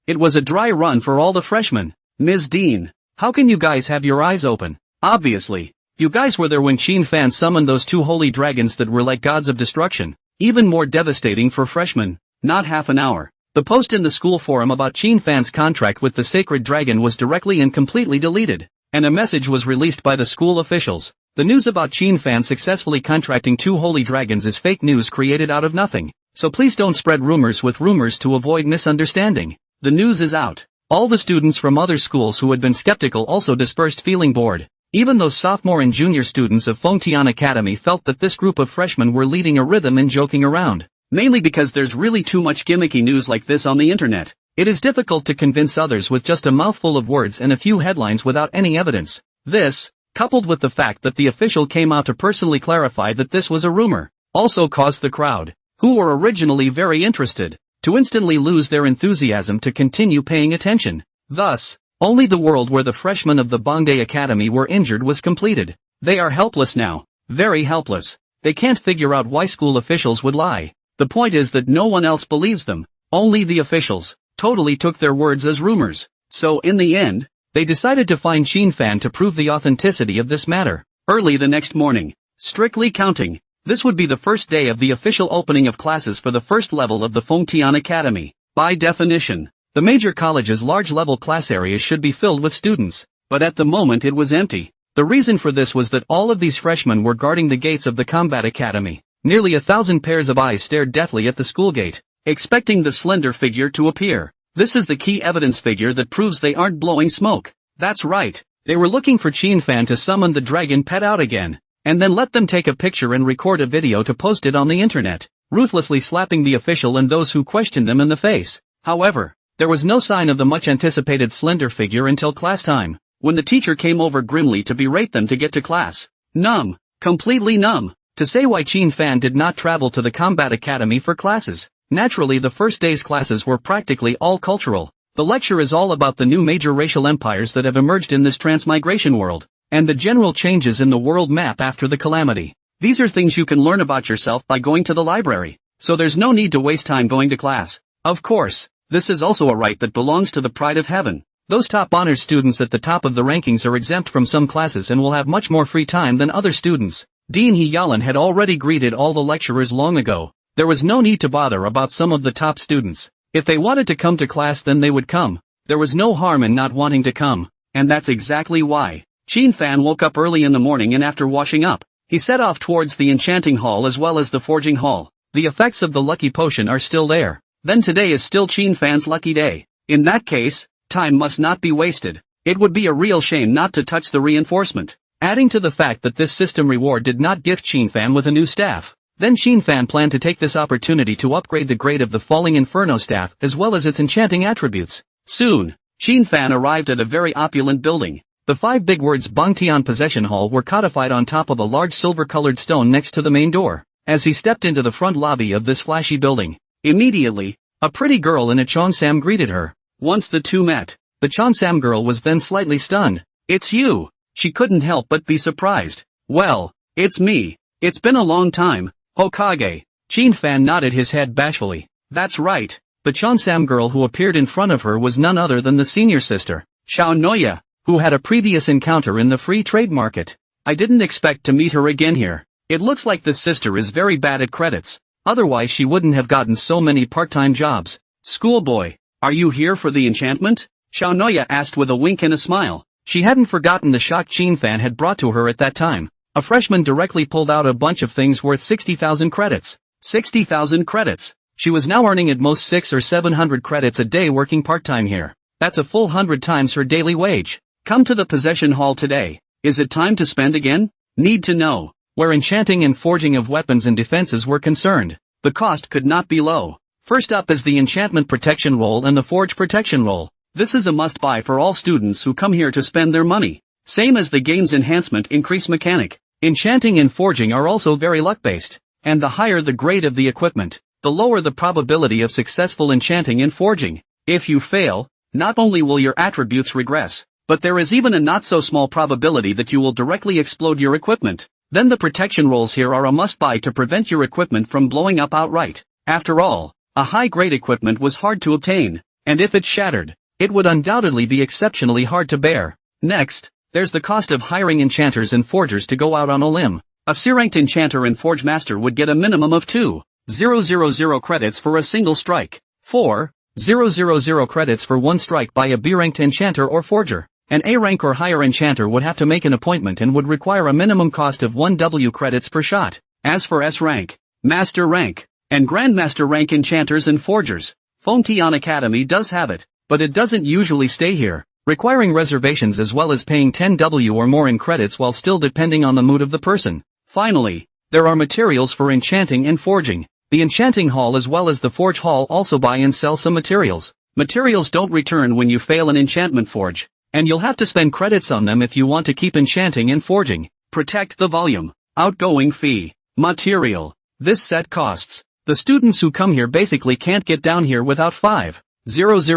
It was a dry run for all the freshmen. Ms. Dean, how can you guys have your eyes open? Obviously, you guys were there when Qin Fan summoned those two holy dragons that were like gods of destruction. Even more devastating for freshmen. Not half an hour. The post in the school forum about Qin Fan's contract with the sacred dragon was directly and completely deleted, and a message was released by the school officials. The news about Qin Fan successfully contracting two holy dragons is fake news created out of nothing, so please don't spread rumors with rumors to avoid misunderstanding. The news is out. All the students from other schools who had been skeptical also dispersed feeling bored. Even those sophomore and junior students of Fengtian Academy felt that this group of freshmen were leading a rhythm and joking around. Mainly because there's really too much gimmicky news like this on the internet. It is difficult to convince others with just a mouthful of words and a few headlines without any evidence. This, coupled with the fact that the official came out to personally clarify that this was a rumor, also caused the crowd, who were originally very interested, to instantly lose their enthusiasm to continue paying attention. Thus, only the world where the freshmen of the Bangde Academy were injured was completed. They are helpless now. Very helpless. They can't figure out why school officials would lie. The point is that no one else believes them. Only the officials totally took their words as rumors. So in the end, they decided to find Qin Fan to prove the authenticity of this matter. Early the next morning, strictly counting, this would be the first day of the official opening of classes for the first level of the Fengtian Academy. By definition, the major college's large-level class areas should be filled with students, but at the moment it was empty. The reason for this was that all of these freshmen were guarding the gates of the Combat Academy. Nearly 1,000 pairs of eyes stared deathly at the school gate, expecting the slender figure to appear. This is the key evidence figure that proves they aren't blowing smoke. That's right, they were looking for Qin Fan to summon the dragon pet out again, and then let them take a picture and record a video to post it on the internet, ruthlessly slapping the official and those who questioned them in the face. However, there was no sign of the much-anticipated slender figure until class time, when the teacher came over grimly to berate them to get to class. Numb. Completely numb. To say why Qin Fan did not travel to the Combat Academy for classes. Naturally, the first day's classes were practically all cultural. The lecture is all about the new major racial empires that have emerged in this transmigration world, and the general changes in the world map after the calamity. These are things you can learn about yourself by going to the library, so there's no need to waste time going to class. Of course, this is also a right that belongs to the pride of heaven. Those top honors students at the top of the rankings are exempt from some classes and will have much more free time than other students. Dean He Yalan had already greeted all the lecturers long ago. There was no need to bother about some of the top students. If they wanted to come to class, then they would come. There was no harm in not wanting to come, and that's exactly why. Qin Fan woke up early in the morning and after washing up, he set off towards the enchanting hall as well as the forging hall. The effects of the lucky potion are still there. Then today is still Qin Fan's lucky day. In that case, time must not be wasted. It would be a real shame not to touch the reinforcement. Adding to the fact that this system reward did not gift Qin Fan with a new staff, then Qin Fan planned to take this opportunity to upgrade the grade of the Falling Inferno staff as well as its enchanting attributes. Soon, Qin Fan arrived at a very opulent building. The 5 big words Bangtian Possession Hall were codified on top of a large silver-colored stone next to the main door. As he stepped into the front lobby of this flashy building, immediately, a pretty girl in a cheongsam greeted her. Once the two met, the cheongsam girl was then slightly stunned. "It's you!" She couldn't help but be surprised. "Well, it's me. It's been a long time, Hokage." Qin Fan nodded his head bashfully. "That's right." The cheongsam girl who appeared in front of her was none other than the senior sister, Xiao Noya, who had a previous encounter in the free trade market. "I didn't expect to meet her again here. It looks like this sister is very bad at credits. Otherwise she wouldn't have gotten so many part-time jobs." "Schoolboy, are you here for the enchantment?" Xiao Noya asked with a wink and a smile. She hadn't forgotten the shock Qin Fan had brought to her at that time. A freshman directly pulled out a bunch of things worth 60,000 credits. 60,000 credits. She was now earning at most 600 or 700 credits a day working part-time here. That's a full 100 times her daily wage. "Come to the possession hall today. Is it time to spend again?" Need to know. Where enchanting and forging of weapons and defenses were concerned, the cost could not be low. First up is the enchantment protection roll and the forge protection roll. This is a must-buy for all students who come here to spend their money. Same as the game's enhancement increase mechanic. Enchanting and forging are also very luck-based, and the higher the grade of the equipment, the lower the probability of successful enchanting and forging. If you fail, not only will your attributes regress, but there is even a not-so-small probability that you will directly explode your equipment. Then the protection rolls here are a must-buy to prevent your equipment from blowing up outright. After all, a high-grade equipment was hard to obtain, and if it shattered, it would undoubtedly be exceptionally hard to bear. Next, there's the cost of hiring enchanters and forgers to go out on a limb. A C-ranked enchanter and forge master would get a minimum of 2,000 credits for a single strike, 4,000 credits for one strike by a B-ranked enchanter or forger. An A-rank or higher enchanter would have to make an appointment and would require a minimum cost of 1W credits per shot. As for S-rank, Master rank, and Grandmaster rank enchanters and forgers, Fontion Academy does have it, but it doesn't usually stay here, requiring reservations as well as paying 10W or more in credits while still depending on the mood of the person. Finally, there are materials for enchanting and forging. The enchanting hall as well as the forge hall also buy and sell some materials. Materials don't return when you fail an enchantment forge, and you'll have to spend credits on them if you want to keep enchanting and forging. Protect the volume. Outgoing fee. Material. This set costs. The students who come here basically can't get down here without 5,000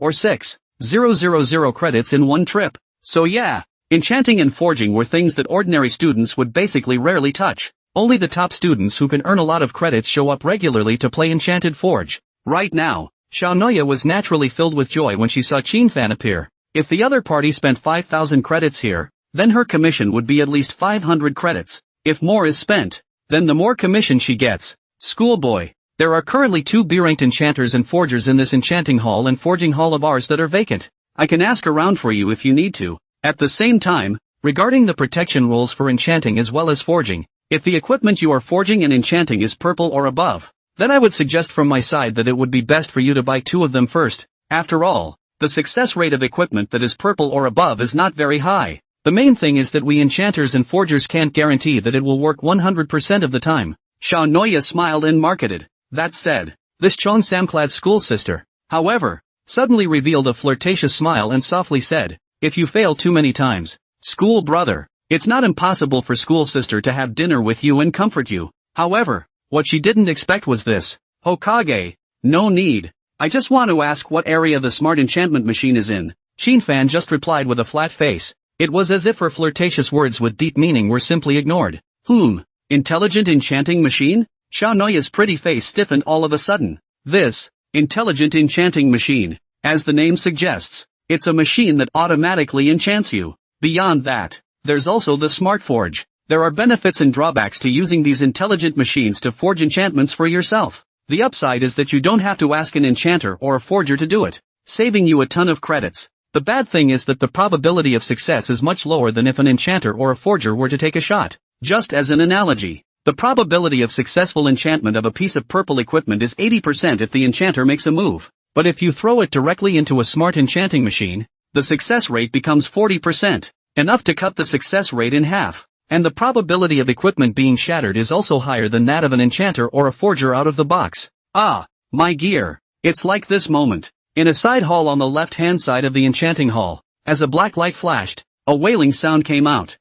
or 6,000 credits in one trip. So yeah, enchanting and forging were things that ordinary students would basically rarely touch. Only the top students who can earn a lot of credits show up regularly to play Enchanted Forge. Right now, Xiaonoya was naturally filled with joy when she saw Qinfan appear. If the other party spent 5,000 credits here, then her commission would be at least 500 credits. If more is spent, then the more commission she gets. Schoolboy, there are currently 2 B-ranked enchanters and forgers in this enchanting hall and forging hall of ours that are vacant. I can ask around for you if you need to. At the same time, regarding the protection rules for enchanting as well as forging, if the equipment you are forging and enchanting is purple or above, then I would suggest from my side that it would be best for you to buy 2 of them first. After all, the success rate of equipment that is purple or above is not very high. The main thing is that we enchanters and forgers can't guarantee that it will work 100% of the time. Xiaonoya smiled and marketed. That said, this Cheongsam-clad school sister, however, suddenly revealed a flirtatious smile and softly said, if you fail too many times, school brother, it's not impossible for school sister to have dinner with you and comfort you. However, what she didn't expect was this. Hokage, no need. I just want to ask what area the smart enchantment machine is in. Qinfan just replied with a flat face. It was as if her flirtatious words with deep meaning were simply ignored. Intelligent enchanting machine? Xiaonoya's pretty face stiffened all of a sudden. This, intelligent enchanting machine, as the name suggests, it's a machine that automatically enchants you. Beyond that, there's also the Smart Forge. There are benefits and drawbacks to using these intelligent machines to forge enchantments for yourself. The upside is that you don't have to ask an enchanter or a forger to do it, saving you a ton of credits. The bad thing is that the probability of success is much lower than if an enchanter or a forger were to take a shot. Just as an analogy, the probability of successful enchantment of a piece of purple equipment is 80% if the enchanter makes a move. But if you throw it directly into a smart enchanting machine, the success rate becomes 40%. Enough to cut the success rate in half, and the probability of equipment being shattered is also higher than that of an enchanter or a forger out of the box. Ah, my gear. It's like this moment. In a side hall on the left-hand side of the enchanting hall, as a black light flashed, a wailing sound came out.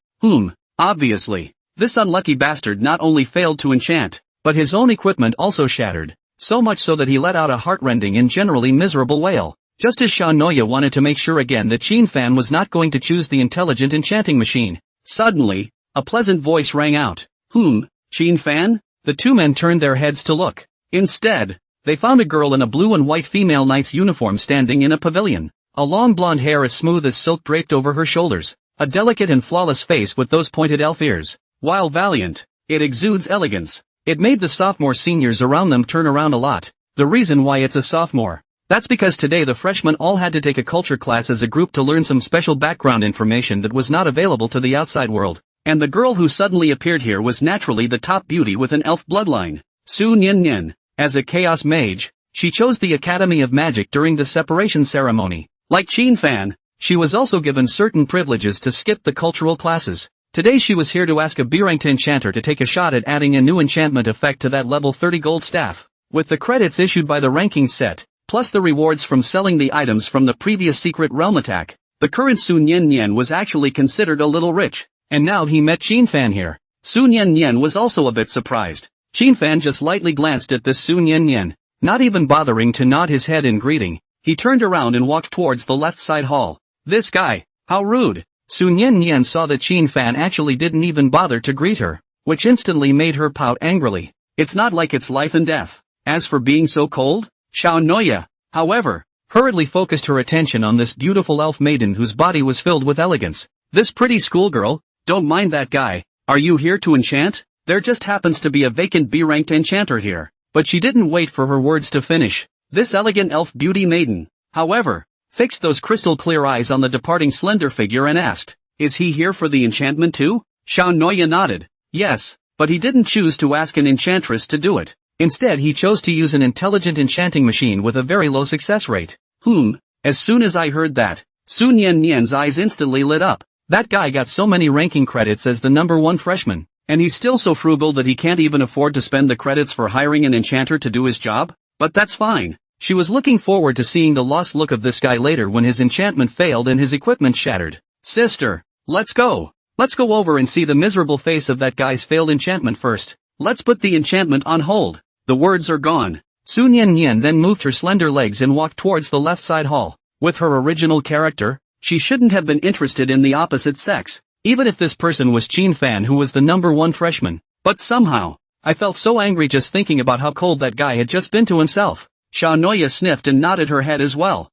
Obviously, this unlucky bastard not only failed to enchant, but his own equipment also shattered, so much so that he let out a heart-rending and generally miserable wail. Just as Xiaonoya wanted to make sure again that Qinfan was not going to choose the intelligent enchanting machine. Suddenly, a pleasant voice rang out. Qinfan? The 2 men turned their heads to look. Instead, they found a girl in a blue and white female knight's uniform standing in a pavilion. A long blonde hair as smooth as silk draped over her shoulders. A delicate and flawless face with those pointed elf ears. While valiant, it exudes elegance. It made the sophomore seniors around them turn around a lot. The reason why it's a sophomore. That's because today the freshmen all had to take a culture class as a group to learn some special background information that was not available to the outside world. And the girl who suddenly appeared here was naturally the top beauty with an elf bloodline. Su Nian. As a chaos mage, she chose the Academy of Magic during the separation ceremony. Like Qinfan, she was also given certain privileges to skip the cultural classes. Today she was here to ask a B-ranked enchanter to take a shot at adding a new enchantment effect to that level 30 gold staff. With the credits issued by the ranking set, plus the rewards from selling the items from the previous secret realm attack, the current Su Nian was actually considered a little rich. And now he met Qinfan here. Su Nian was also a bit surprised. Qinfan just lightly glanced at this Su Nian, not even bothering to nod his head in greeting. He turned around and walked towards the left side hall. This guy, How rude. Sun Yan saw that Qin Fan actually didn't even bother to greet her, which instantly made her pout angrily. It's not like it's life and death. As for being so cold, Xiao Noya, however, hurriedly focused her attention on this beautiful elf maiden whose body was filled with elegance. This pretty schoolgirl, don't mind that guy, are you here to enchant? There just happens to be a vacant B-ranked enchanter here. But she didn't wait for her words to finish. This elegant elf beauty maiden, however, fixed those crystal clear eyes on the departing slender figure and asked, is he here for the enchantment too? Xiao Noya nodded. Yes, but he didn't choose to ask an enchantress to do it. Instead he chose to use an intelligent enchanting machine with a very low success rate. As soon as I heard that, Sun Yan's eyes instantly lit up. That guy got so many ranking credits as the #1 freshman, and he's still so frugal that he can't even afford to spend the credits for hiring an enchanter to do his job? But that's fine. She was looking forward to seeing the lost look of this guy later when his enchantment failed and his equipment shattered. Sister, let's go. Let's go over and see the miserable face of that guy's failed enchantment first. Let's put the enchantment on hold. The words are gone. Sun Yan then moved her slender legs and walked towards the left side hall. With her original character, she shouldn't have been interested in the opposite sex, even if this person was Qin Fan who was the #1 freshman. But somehow, I felt so angry just thinking about how cold that guy had just been to himself. Xiao Noya sniffed and nodded her head as well.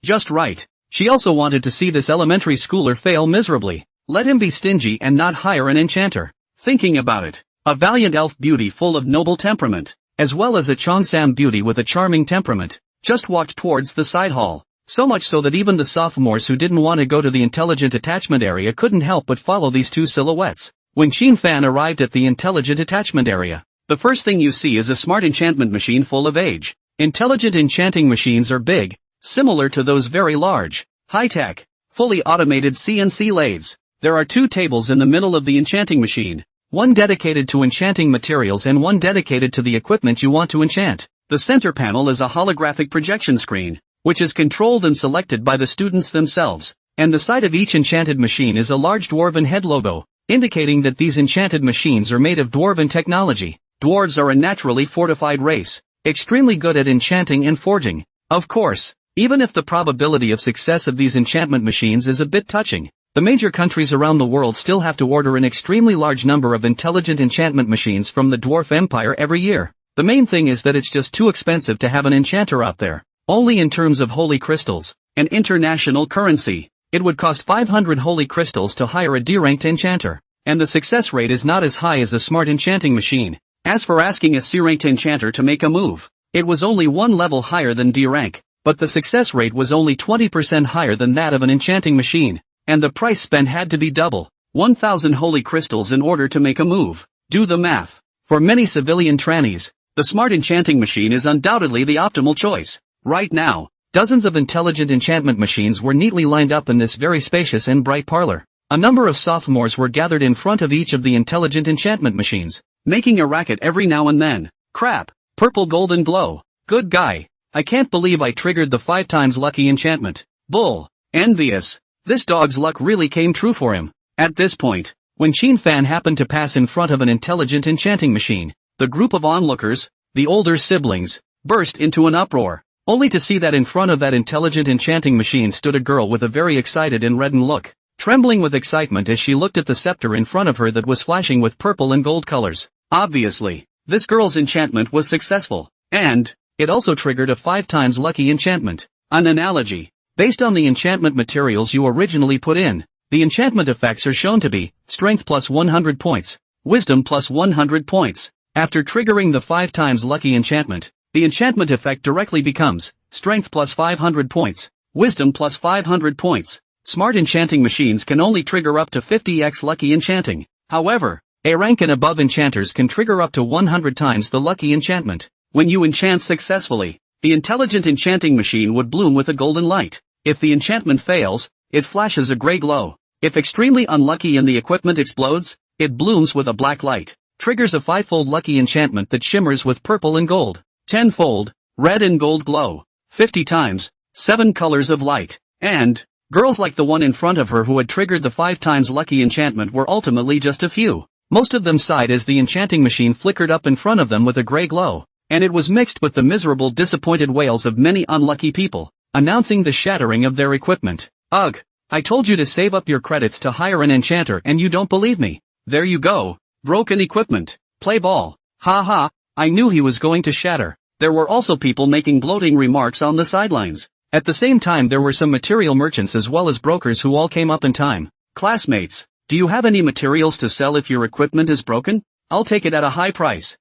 Just right. She also wanted to see this elementary schooler fail miserably. Let him be stingy and not hire an enchanter. Thinking about it, a valiant elf beauty full of noble temperament, as well as a Cheongsam beauty with a charming temperament, just walked towards the side hall. So much so that even the sophomores who didn't want to go to the intelligent attachment area couldn't help but follow these two silhouettes. When Qin Fan arrived at the intelligent attachment area, the first thing you see is a smart enchantment machine full of age. Intelligent enchanting machines are big, similar to those very large, high-tech, fully automated CNC lathes. There are 2 tables in the middle of the enchanting machine, one dedicated to enchanting materials and one dedicated to the equipment you want to enchant. The center panel is a holographic projection screen, which is controlled and selected by the students themselves, and the side of each enchanted machine is a large dwarven head logo, indicating that these enchanted machines are made of dwarven technology. Dwarves are a naturally fortified race, extremely good at enchanting and forging. Of course, even if the probability of success of these enchantment machines is a bit touching, the major countries around the world still have to order an extremely large number of intelligent enchantment machines from the Dwarf Empire every year. The main thing is that it's just too expensive to have an enchanter out there. Only in terms of holy crystals, an international currency, it would cost 500 holy crystals to hire a D-ranked enchanter, and the success rate is not as high as a smart enchanting machine. As for asking a C-ranked enchanter to make a move, it was only 1 level higher than D rank, but the success rate was only 20% higher than that of an enchanting machine, and the price spent had to be double, 1,000 holy crystals in order to make a move. Do the math. For many civilian trannies, the smart enchanting machine is undoubtedly the optimal choice. Right now, dozens of intelligent enchantment machines were neatly lined up in this very spacious and bright parlor. A number of sophomores were gathered in front of each of the intelligent enchantment machines, making a racket every now and then. Crap, purple golden glow. Good guy. I can't believe I triggered the 5 times lucky enchantment. Bull. Envious. This dog's luck really came true for him. At this point, when Qin Fan happened to pass in front of an intelligent enchanting machine, the group of onlookers, the older siblings, burst into an uproar, only to see that in front of that intelligent enchanting machine stood a girl with a very excited and reddened look, trembling with excitement as she looked at the scepter in front of her that was flashing with purple and gold colors. Obviously, this girl's enchantment was successful, and it also triggered a 5 times lucky enchantment. An analogy. Based on the enchantment materials you originally put in, the enchantment effects are shown to be strength plus 100 points, wisdom plus 100 points. After triggering the 5 times lucky enchantment, the enchantment effect directly becomes strength plus 500 points, wisdom plus 500 points. Smart enchanting machines can only trigger up to 50x lucky enchanting. However, A rank and above enchanters can trigger up to 100 times the lucky enchantment. When you enchant successfully, the intelligent enchanting machine would bloom with a golden light. If the enchantment fails, it flashes a gray glow. If extremely unlucky and the equipment explodes, it blooms with a black light. Triggers a 5-fold lucky enchantment that shimmers with purple and gold. 10-fold, red and gold glow. 50 times, 7 colors of light. And girls like the one in front of her who had triggered the 5 times lucky enchantment were ultimately just a few. Most of them sighed as the enchanting machine flickered up in front of them with a gray glow, and it was mixed with the miserable disappointed wails of many unlucky people, announcing the shattering of their equipment. Ugh, I told you to save up your credits to hire an enchanter and you don't believe me. There you go. Broken equipment. Play ball. Ha ha, I knew he was going to shatter. There were also people making gloating remarks on the sidelines. At the same time there were some material merchants as well as brokers who all came up in time. Classmates, do you have any materials to sell if your equipment is broken? I'll take it at a high price.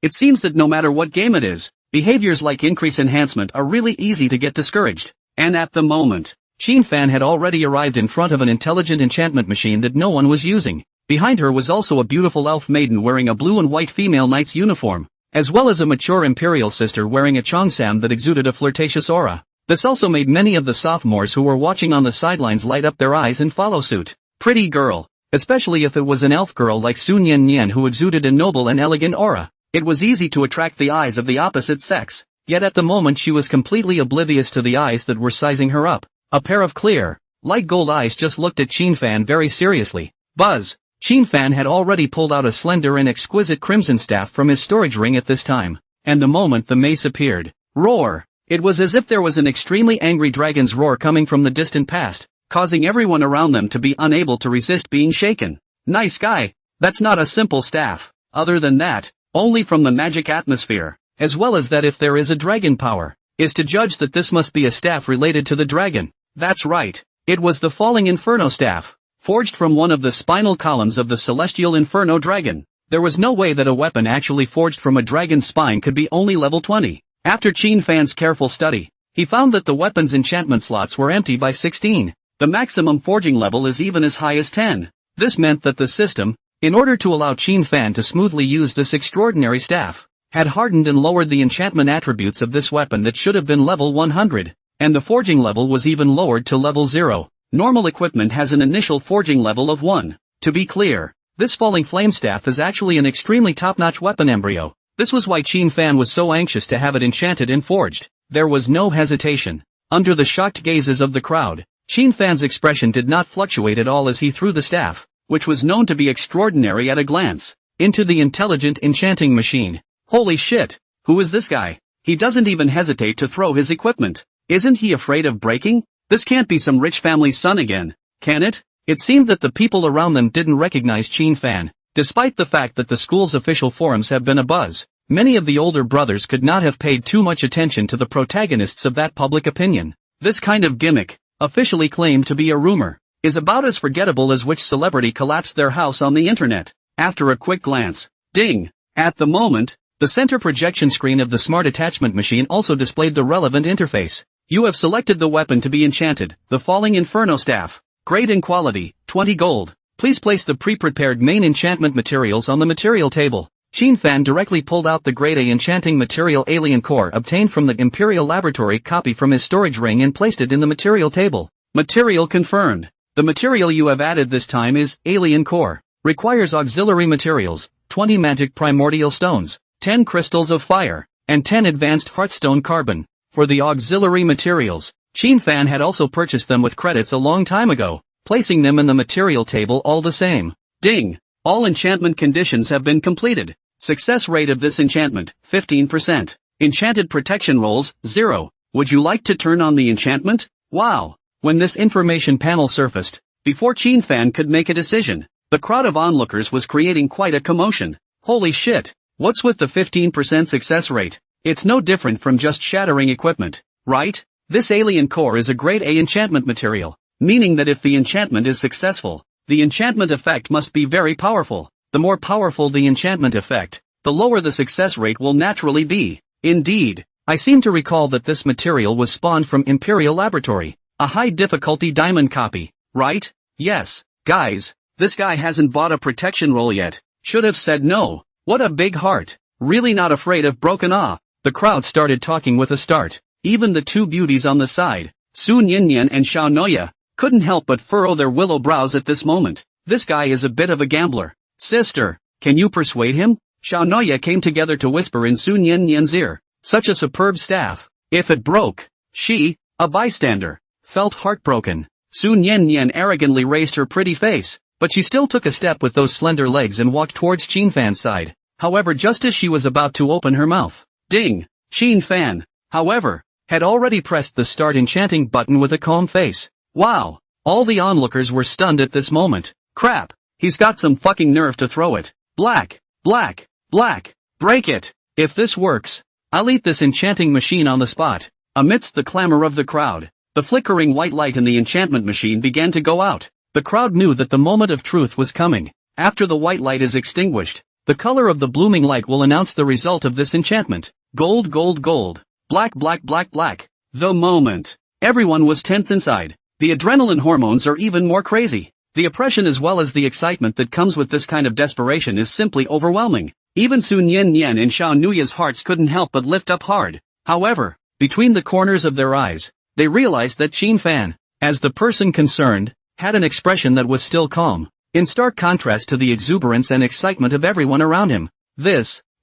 It seems that no matter what game it is, behaviors like increase enhancement are really easy to get discouraged. And at the moment, Fan had already arrived in front of an intelligent enchantment machine that no one was using. Behind her was also a beautiful elf maiden wearing a blue and white female knight's uniform, as well as a mature imperial sister wearing a cheongsam that exuded a flirtatious aura. This also made many of the sophomores who were watching on the sidelines light up their eyes and follow suit. Pretty girl, especially if it was an elf girl like Sun Yen Yen who exuded a noble and elegant aura. It was easy to attract the eyes of the opposite sex, yet at the moment she was completely oblivious to the eyes that were sizing her up. A pair of clear, light gold eyes just looked at Fan very seriously. Buzz! Fan had already pulled out a slender and exquisite crimson staff from his storage ring at this time, and the moment the mace appeared, roar! It was as if there was an extremely angry dragon's roar coming from the distant past, causing everyone around them to be unable to resist being shaken. Nice guy! That's not a simple staff. Other than that, only from the magic atmosphere, as well as that if there is a dragon power, is to judge that this must be a staff related to the dragon. That's right, it was the Falling Inferno staff, forged from one of the spinal columns of the celestial inferno dragon. There was no way that a weapon actually forged from a dragon's spine could be only level 20. After Fan's careful study, he found that the weapon's enchantment slots were empty by 16. The maximum forging level is even as high as 10. This meant that the system, in order to allow Fan to smoothly use this extraordinary staff, had hardened and lowered the enchantment attributes of this weapon that should have been level 100, and the forging level was even lowered to level 0. Normal equipment has an initial forging level of 1. To be clear, this falling flame staff is actually an extremely top-notch weapon embryo. This was why Fan was so anxious to have it enchanted and forged. There was no hesitation. Under the shocked gazes of the crowd, Fan's expression did not fluctuate at all as he threw the staff, which was known to be extraordinary at a glance, into the intelligent enchanting machine. Holy shit, who is this guy? He doesn't even hesitate to throw his equipment. Isn't he afraid of breaking? This can't be some rich family's son again, can it? It seemed that the people around them didn't recognize Fan. Despite the fact that the school's official forums have been abuzz, many of the older brothers could not have paid too much attention to the protagonists of that public opinion. This kind of gimmick, officially claimed to be a rumor, is about as forgettable as which celebrity collapsed their house on the internet. After a quick glance, ding! At the moment, the center projection screen of the smart attachment machine also displayed the relevant interface. You have selected the weapon to be enchanted, the Falling Inferno Staff. Grade and quality, 20 gold. Please place the pre-prepared main enchantment materials on the material table. Fan directly pulled out the grade A enchanting material alien core obtained from the Imperial Laboratory copy from his storage ring and placed it in the material table. Material confirmed. The material you have added this time is alien core. Requires auxiliary materials, 20 magic primordial stones, 10 crystals of fire, and 10 advanced hearthstone carbon. For the auxiliary materials, Fan had also purchased them with credits a long time ago, placing them in the material table all the same. Ding! All enchantment conditions have been completed. Success rate of this enchantment, 15%. Enchanted protection rolls, 0. Would you like to turn on the enchantment? Wow! When this information panel surfaced, before Fan could make a decision, the crowd of onlookers was creating quite a commotion. Holy shit! What's with the 15% success rate? It's no different from just shattering equipment, right? This alien core is a grade A enchantment material, meaning that if the enchantment is successful, the enchantment effect must be very powerful. The more powerful the enchantment effect, the lower the success rate will naturally be. Indeed, I seem to recall that this material was spawned from Imperial Laboratory, a high difficulty diamond copy, right? Yes, guys, this guy hasn't bought a protection roll yet. Should have said no. What a big heart. Really not afraid of broken off. The crowd started talking with a start. Even the two beauties on the side, Sun Yinyan and Xiao Noya, couldn't help but furrow their willow brows at this moment. This guy is a bit of a gambler. Sister, can you persuade him? Xiao Noya came together to whisper in Sun Yinyan's ear. Such a superb staff. If it broke, she, a bystander, felt heartbroken. Sun Yinyan arrogantly raised her pretty face, but she still took a step with those slender legs and walked towards Fan's side. However, just as she was about to open her mouth, ding! Fan, however, had already pressed the start enchanting button with a calm face. Wow! All the onlookers were stunned at this moment. Crap. He's got some fucking nerve to throw it. Black. Black. Black. Break it. If this works, I'll eat this enchanting machine on the spot. Amidst the clamor of the crowd, the flickering white light in the enchantment machine began to go out. The crowd knew that the moment of truth was coming. After the white light is extinguished, the color of the blooming light will announce the result of this enchantment. Gold, gold, gold. Black, black, black, black. The moment. Everyone was tense inside. The adrenaline hormones are even more crazy. The oppression as well as the excitement that comes with this kind of desperation is simply overwhelming. Even Sun Yen Yen and Xiao Nuya's hearts couldn't help but lift up hard. However, between the corners of their eyes, they realized that Qin Fan, as the person concerned, had an expression that was still calm, in stark contrast to the exuberance and excitement of everyone around him.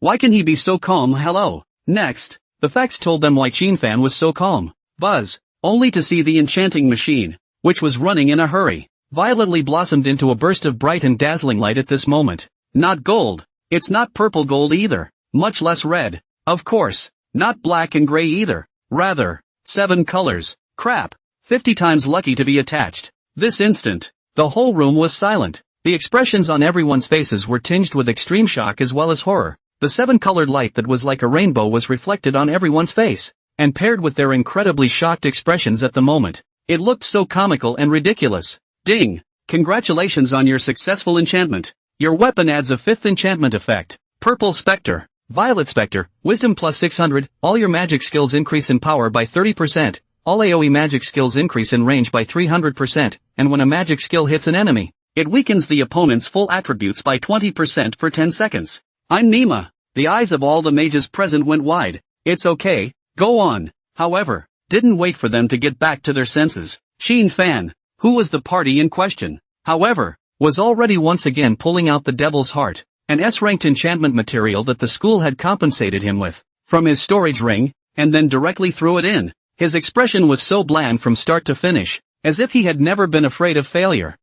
Why can he be so calm? Hello. Next, the facts told them why Qin Fan was so calm. Buzz, only to see the enchanting machine, which was running in a hurry, violently blossomed into a burst of bright and dazzling light at this moment. Not gold. It's not purple gold either, much less red. Of course, not black and gray either. Rather, 7 colors. Crap. 50 times lucky to be attached. This instant, the whole room was silent. The expressions on everyone's faces were tinged with extreme shock as well as horror. The 7-colored light that was like a rainbow was reflected on everyone's face, and paired with their incredibly shocked expressions at the moment, it looked so comical and ridiculous. Ding! Congratulations on your successful enchantment. Your weapon adds a 5th enchantment effect. Purple Spectre, Violet Spectre, Wisdom plus 600, all your magic skills increase in power by 30%, all AoE magic skills increase in range by 300%, and when a magic skill hits an enemy, it weakens the opponent's full attributes by 20% for 10 seconds. I'm Nima. The eyes of all the mages present went wide. It's okay, go on. However, didn't wait for them to get back to their senses. Qin Fan, who was the party in question, however, was already once again pulling out the devil's heart, an S-ranked enchantment material that the school had compensated him with, from his storage ring, and then directly threw it in. His expression was so bland from start to finish, as if he had never been afraid of failure.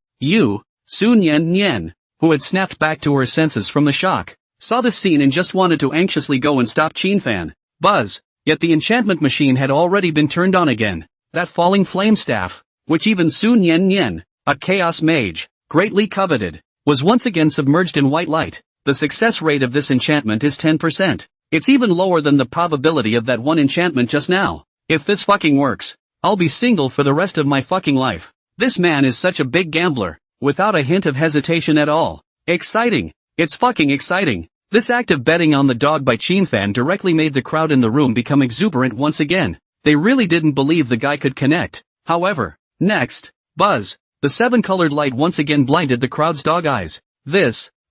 Sun Yen Yen, who had snapped back to her senses from the shock, saw this scene and just wanted to anxiously go and stop Qin Fan. Buzz, yet the enchantment machine had already been turned on again. That falling flame staff, which even Sun Yen Yen, a chaos mage, greatly coveted, was once again submerged in white light. The success rate of this enchantment is 10%. It's even lower than the probability of that one enchantment just now. If this fucking works, I'll be single for the rest of my fucking life. This man is such a big gambler, without a hint of hesitation at all. Exciting. It's fucking exciting. This act of betting on the dog by Qin Fan directly made the crowd in the room become exuberant once again. They really didn't believe the guy could connect. However, next, Buzz, the 7-colored light once again blinded the crowd's dog eyes.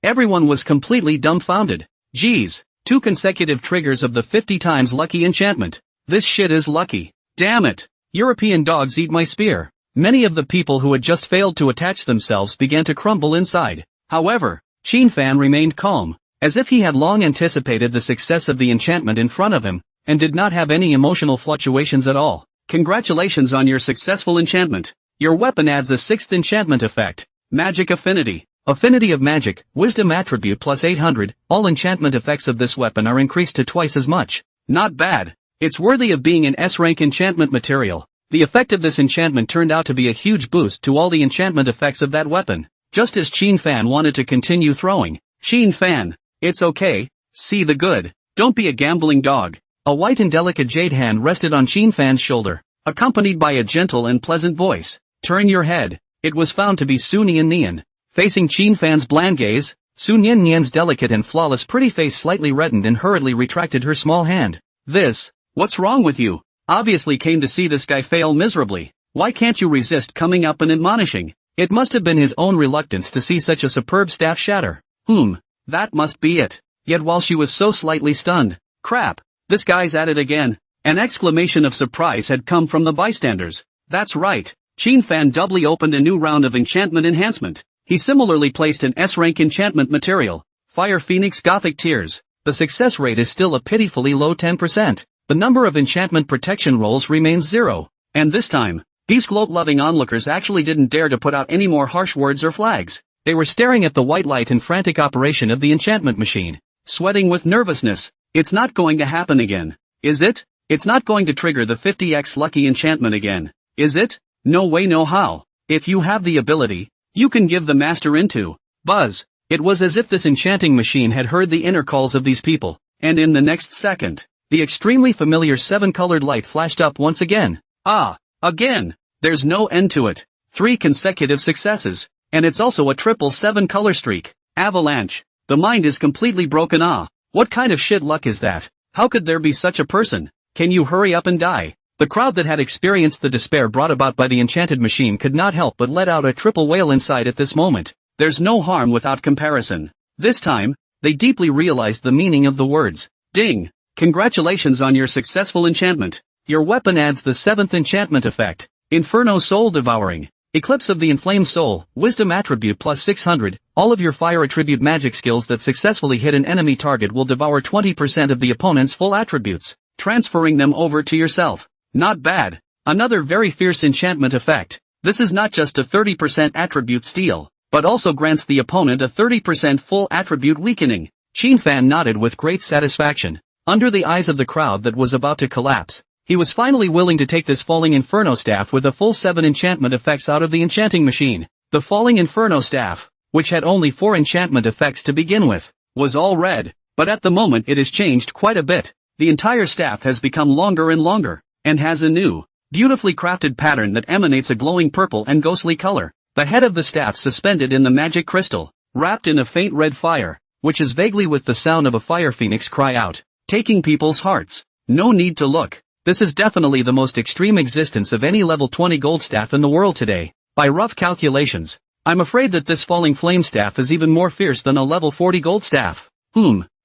Everyone was completely dumbfounded. Geez, 2 consecutive triggers of the 50 times lucky enchantment. This shit is lucky. Damn it. European dogs eat my spear. Many of the people who had just failed to attach themselves began to crumble inside. However, Qin Fan remained calm, as if he had long anticipated the success of the enchantment in front of him, and did not have any emotional fluctuations at all. Congratulations on your successful enchantment. Your weapon adds a 6th enchantment effect. Magic Affinity. Affinity of Magic, Wisdom attribute plus 800, all enchantment effects of this weapon are increased to twice as much. Not bad. It's worthy of being an S-rank enchantment material. The effect of this enchantment turned out to be a huge boost to all the enchantment effects of that weapon. Just as Qin Fan wanted to continue throwing. Qin Fan, it's okay, see the good. Don't be a gambling dog. A white and delicate jade hand rested on Qin Fan's shoulder, accompanied by a gentle and pleasant voice. Turn your head. It was found to be Sun Yen Yen. Facing Qin Fan's bland gaze, Sun Yen Yen's delicate and flawless pretty face slightly reddened and hurriedly retracted her small hand. What's wrong with you? Obviously came to see this guy fail miserably. Why can't you resist coming up and admonishing? It must have been his own reluctance to see such a superb staff shatter. That must be it. Yet while she was so slightly stunned, crap, this guy's at it again. An exclamation of surprise had come from the bystanders. That's right. Qin Fan doubly opened a new round of enchantment enhancement. He similarly placed an S-rank enchantment material, Fire Phoenix Gothic Tears. The success rate is still a pitifully low 10%. The number of enchantment protection rolls remains 0. And this time, these gloat-loving onlookers actually didn't dare to put out any more harsh words or flags. They were staring at the white light and frantic operation of the enchantment machine, sweating with nervousness. It's not going to happen again, is it? It's not going to trigger the 50x lucky enchantment again, is it? No way no how. If you have the ability, you can give the master into buzz. It was as if this enchanting machine had heard the inner calls of these people, and in the next second, the extremely familiar 7-colored light flashed up once again. Again! There's no end to it. 3 consecutive successes, and it's also a triple 7-color streak. Avalanche. The mind is completely broken. What kind of shit luck is that? How could there be such a person? Can you hurry up and die? The crowd that had experienced the despair brought about by the enchanted machine could not help but let out a triple wail inside at this moment. There's no harm without comparison. This time, they deeply realized the meaning of the words. Ding! Congratulations on your successful enchantment. Your weapon adds the 7th enchantment effect. Inferno Soul Devouring. Eclipse of the Inflamed Soul, Wisdom Attribute plus 600, all of your Fire Attribute magic skills that successfully hit an enemy target will devour 20% of the opponent's full attributes, transferring them over to yourself. Not bad. Another very fierce enchantment effect. This is not just a 30% attribute steal, but also grants the opponent a 30% full attribute weakening. Shinfan nodded with great satisfaction. Under the eyes of the crowd that was about to collapse, he was finally willing to take this Falling Inferno Staff with a full 7 enchantment effects out of the enchanting machine. The Falling Inferno Staff, which had only 4 enchantment effects to begin with, was all red, but at the moment it has changed quite a bit. The entire staff has become longer and longer, and has a new, beautifully crafted pattern that emanates a glowing purple and ghostly color. The head of the staff suspended in the magic crystal, wrapped in a faint red fire, which is vaguely with the sound of a fire phoenix cry out, taking people's hearts. No need to look. This is definitely the most extreme existence of any level 20 gold staff in the world today. By rough calculations, I'm afraid that this falling flame staff is even more fierce than a level 40 gold staff.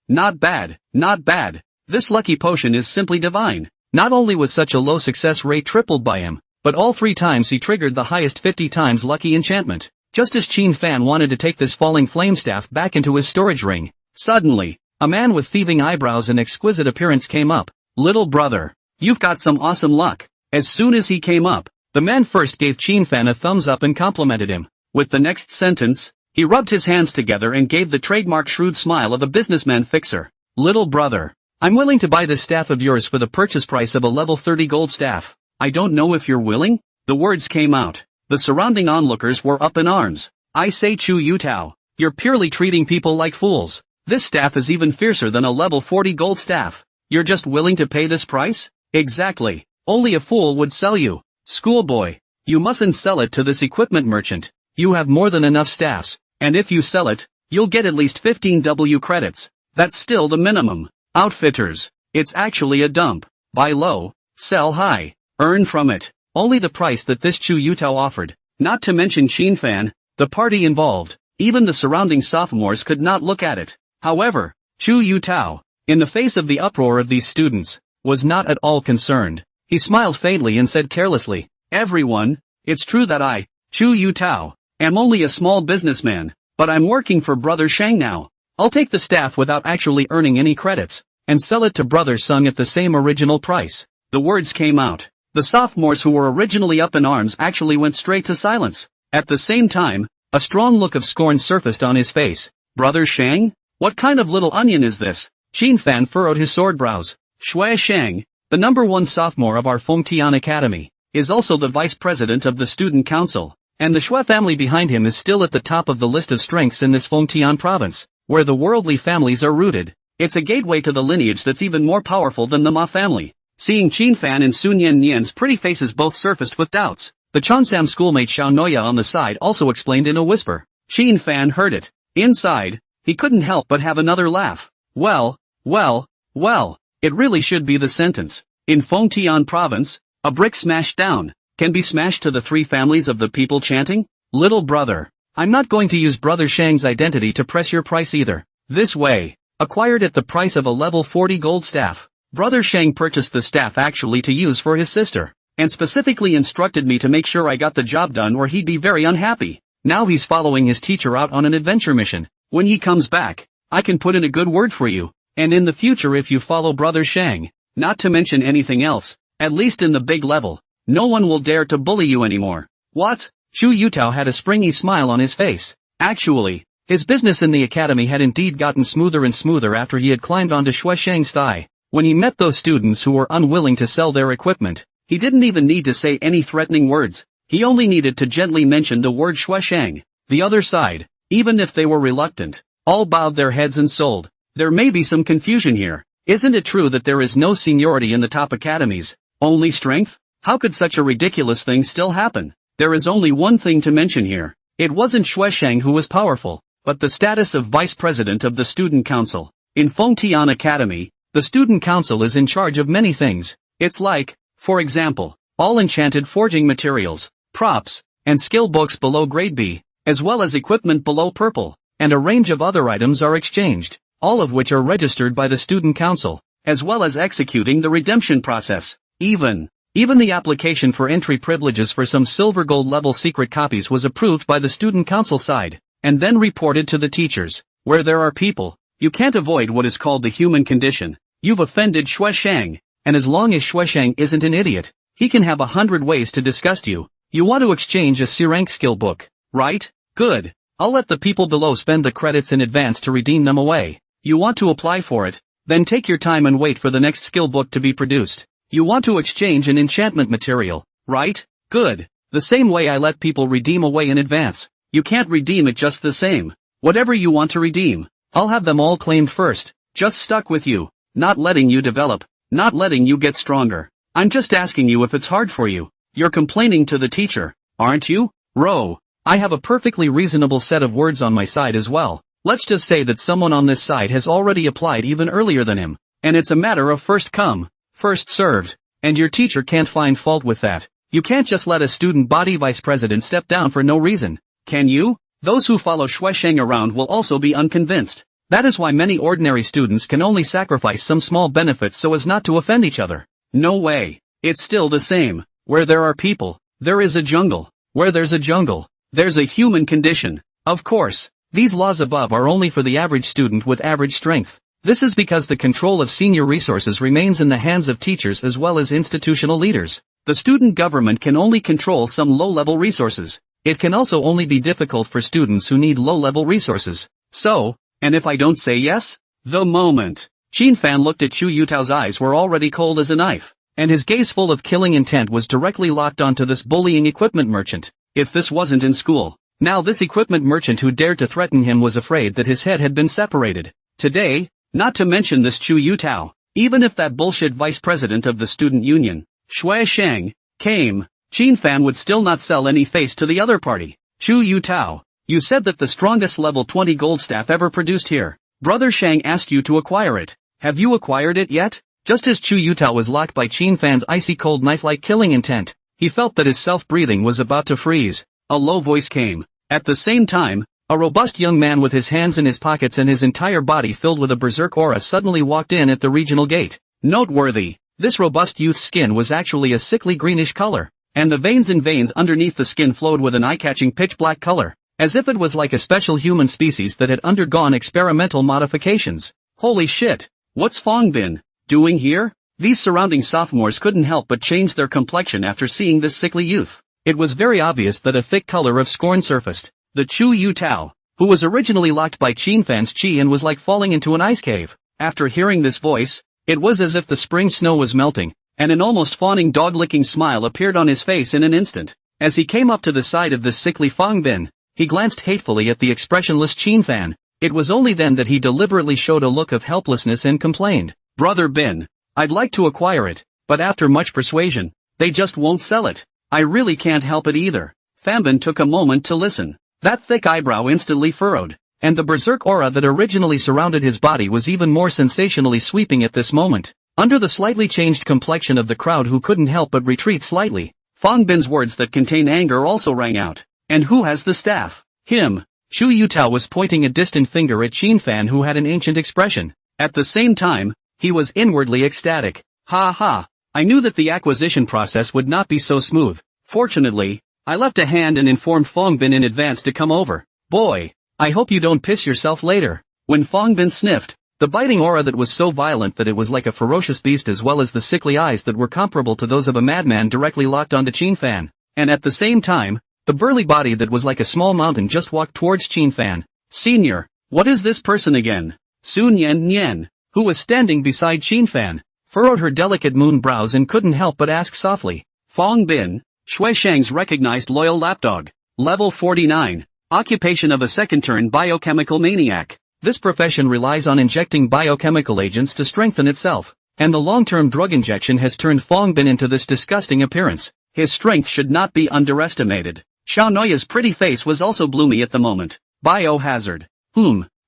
Not bad, not bad. This lucky potion is simply divine. Not only was such a low success rate tripled by him, but all 3 times he triggered the highest 50 times lucky enchantment. Just as Qin Fan wanted to take this falling flame staff back into his storage ring, suddenly, a man with thieving eyebrows and exquisite appearance came up. Little brother, you've got some awesome luck. As soon as he came up, the man first gave Qin Fan a thumbs up and complimented him. With the next sentence, he rubbed his hands together and gave the trademark shrewd smile of a businessman fixer. Little brother, I'm willing to buy this staff of yours for the purchase price of a level 30 gold staff. I don't know if you're willing? The words came out. The surrounding onlookers were up in arms. I say Chu Yutao, you're purely treating people like fools. This staff is even fiercer than a level 40 gold staff. You're just willing to pay this price? Exactly. Only a fool would sell you. Schoolboy, you mustn't sell it to this equipment merchant. You have more than enough staffs, and if you sell it, you'll get at least 15 W credits. That's still the minimum. Outfitters, it's actually a dump. Buy low, sell high, earn from it only the price that this Chu Yutao offered. Not to mention Qin Fan, the party involved, even the surrounding sophomores could not look at it. However, Chu Yutao, in the face of the uproar of these students, was not at all concerned. He smiled faintly and said carelessly, everyone, it's true that I, Chu Yutao, am only a small businessman, but I'm working for Brother Shang now. I'll take the staff without actually earning any credits, and sell it to Brother Sung at the same original price. The words came out. The sophomores who were originally up in arms actually went straight to silence. At the same time, a strong look of scorn surfaced on his face. Brother Shang? What kind of little onion is this? Qin Fan furrowed his sword brows. Shui Shang, the #1 sophomore of our Fengtian Academy, is also the vice president of the student council, and the Shui family behind him is still at the top of the list of strengths in this Fengtian province, where the worldly families are rooted. It's a gateway to the lineage that's even more powerful than the Ma family. Seeing Qin Fan and Sun Yan Nian's pretty faces both surfaced with doubts, the Chonsam schoolmate Xiao Noya on the side also explained in a whisper. Qin Fan heard it. Inside, he couldn't help but have another laugh. Well, it really should be the sentence. In Fengtian province, a brick smashed down can be smashed to the 3 families of the people chanting, little brother, I'm not going to use Brother Shang's identity to press your price either. This way, acquired at the price of a level 40 gold staff. Brother Shang purchased the staff actually to use for his sister, and specifically instructed me to make sure I got the job done or he'd be very unhappy. Now he's following his teacher out on an adventure mission. When he comes back, I can put in a good word for you, and in the future if you follow Brother Shang, not to mention anything else, at least in the big level, no one will dare to bully you anymore. What? Chu Yutao had a springy smile on his face. Actually, his business in the academy had indeed gotten smoother and smoother after he had climbed onto Shui Shang's thigh. When he met those students who were unwilling to sell their equipment, he didn't even need to say any threatening words. He only needed to gently mention the word Shueshang. The other side, even if they were reluctant, all bowed their heads and sold. There may be some confusion here. Isn't it true that there is no seniority in the top academies, only strength? How could such a ridiculous thing still happen? There is only one thing to mention here. It wasn't Shueshang who was powerful, but the status of vice president of the student council. In Fengtian Academy, the student council is in charge of many things. It's like, for example, all enchanted forging materials, props, and skill books below grade B, as well as equipment below purple, and a range of other items are exchanged, all of which are registered by the student council, as well as executing the redemption process. Even the application for entry privileges for some silver gold level secret copies was approved by the student council side, and then reported to the teachers. Where there are people, you can't avoid what is called the human condition. You've offended Shueshang, and as long as Shueshang isn't an idiot, he can have 100 ways to disgust you. You want to exchange a C-rank skill book, right? Good. I'll let the people below spend the credits in advance to redeem them away. You want to apply for it? Then take your time and wait for the next skill book to be produced. You want to exchange an enchantment material, right? Good. The same way I let people redeem away in advance. You can't redeem it just the same. Whatever you want to redeem, I'll have them all claimed first. Just stuck with you, not letting you develop, not letting you get stronger. I'm just asking you if it's hard for you. You're complaining to the teacher, aren't you? Ro, I have a perfectly reasonable set of words on my side as well. Let's just say that someone on this side has already applied even earlier than him, and it's a matter of first come, first served, and your teacher can't find fault with that. You can't just let a student body vice president step down for no reason, can you? Those who follow Shueshang around will also be unconvinced. That is why many ordinary students can only sacrifice some small benefits so as not to offend each other. No way. It's still the same. Where there are people, there is a jungle. Where there's a jungle, there's a human condition. Of course, these laws above are only for the average student with average strength. This is because the control of senior resources remains in the hands of teachers as well as institutional leaders. The student government can only control some low-level resources. It can also only be difficult for students who need low-level resources. So, and if I don't say yes? The moment Qin Fan looked at Chu Yutao's eyes were already cold as a knife, and his gaze full of killing intent was directly locked onto this bullying equipment merchant. If this wasn't in school, now this equipment merchant who dared to threaten him was afraid that his head had been separated. Today, not to mention this Chu Yutao, even if that bullshit vice president of the student union, Shueshang, came, Qin Fan would still not sell any face to the other party. Chu Yutao, you said that the strongest level 20 gold staff ever produced here. Brother Shang asked you to acquire it. Have you acquired it yet? Just as Chu Yutao was locked by Qin Fan's icy cold knife-like killing intent, he felt that his self-breathing was about to freeze. A low voice came. At the same time, a robust young man with his hands in his pockets and his entire body filled with a berserk aura suddenly walked in at the regional gate. Noteworthy, this robust youth's skin was actually a sickly greenish color, and the veins underneath the skin flowed with an eye-catching pitch-black color, as if it was like a special human species that had undergone experimental modifications. Holy shit, what's Fong Bin doing here? These surrounding sophomores couldn't help but change their complexion after seeing this sickly youth. It was very obvious that a thick color of scorn surfaced. The Chu Yutao, who was originally locked by Qin Fan's chi and was like falling into an ice cave. After hearing this voice, it was as if the spring snow was melting, and an almost fawning dog-licking smile appeared on his face in an instant. As he came up to the side of this sickly Fong Bin, he glanced hatefully at the expressionless Qin Fan. It was only then that he deliberately showed a look of helplessness and complained. Brother Bin, I'd like to acquire it, but after much persuasion, they just won't sell it. I really can't help it either. Fambin took a moment to listen. That thick eyebrow instantly furrowed, and the berserk aura that originally surrounded his body was even more sensationally sweeping at this moment. Under the slightly changed complexion of the crowd who couldn't help but retreat slightly, Fong Bin's words that contain anger also rang out. And who has the staff? Him. Chu Yutao was pointing a distant finger at Qin Fan who had an ancient expression. At the same time, he was inwardly ecstatic. Ha ha, I knew that the acquisition process would not be so smooth. Fortunately, I left a hand and informed Fong Bin in advance to come over. Boy, I hope you don't piss yourself later. When Fong Bin sniffed, the biting aura that was so violent that it was like a ferocious beast as well as the sickly eyes that were comparable to those of a madman directly locked onto Qin Fan. And at the same time, the burly body that was like a small mountain just walked towards Qin Fan. Senior, what is this person again? Sun Yan Nian, who was standing beside Qin Fan, furrowed her delicate moon brows and couldn't help but ask softly. Fong Bin, Shui Shang's recognized loyal lapdog. Level 49. Occupation of a second-turn biochemical maniac. This profession relies on injecting biochemical agents to strengthen itself, and the long-term drug injection has turned Fong Bin into this disgusting appearance. His strength should not be underestimated. Xiaonoya's pretty face was also bloomy at the moment. Biohazard.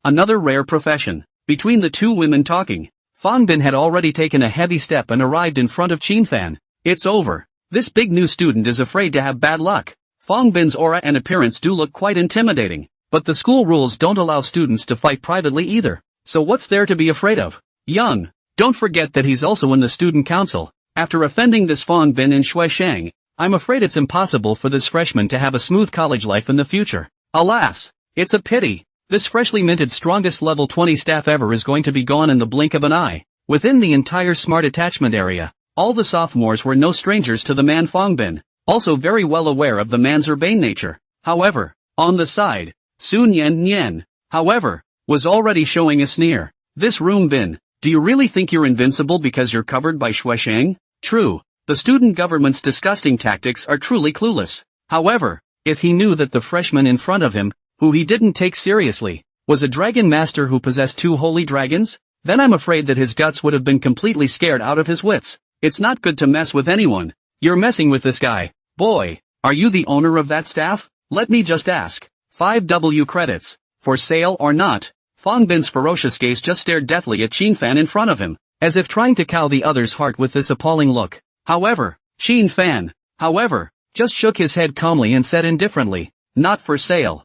Another rare profession. Between the two women talking, Fong Bin had already taken a heavy step and arrived in front of Qin Fan. It's over. This big new student is afraid to have bad luck. Fong Bin's aura and appearance do look quite intimidating, but the school rules don't allow students to fight privately either. So what's there to be afraid of? Young. Don't forget that he's also in the student council. After offending this Fong Bin and Shui Shang, I'm afraid it's impossible for this freshman to have a smooth college life in the future. Alas, it's a pity. This freshly minted strongest level 20 staff ever is going to be gone in the blink of an eye. Within the entire smart attachment area, all the sophomores were no strangers to the man Fong Bin, also very well aware of the man's urbane nature. However, on the side, Sun Yan, however, was already showing a sneer. This room Bin, do you really think you're invincible because you're covered by Shui Shang? True, the student government's disgusting tactics are truly clueless. However, if he knew that the freshman in front of him, who he didn't take seriously, was a dragon master who possessed 2 holy dragons, then I'm afraid that his guts would have been completely scared out of his wits. It's not good to mess with anyone. You're messing with this guy. Boy, are you the owner of that staff? Let me just ask. 5W credits. For sale or not? Fong Bin's ferocious gaze just stared deathly at Qin Fan in front of him, as if trying to cow the other's heart with this appalling look. However, Qin Fan, just shook his head calmly and said indifferently, not for sale.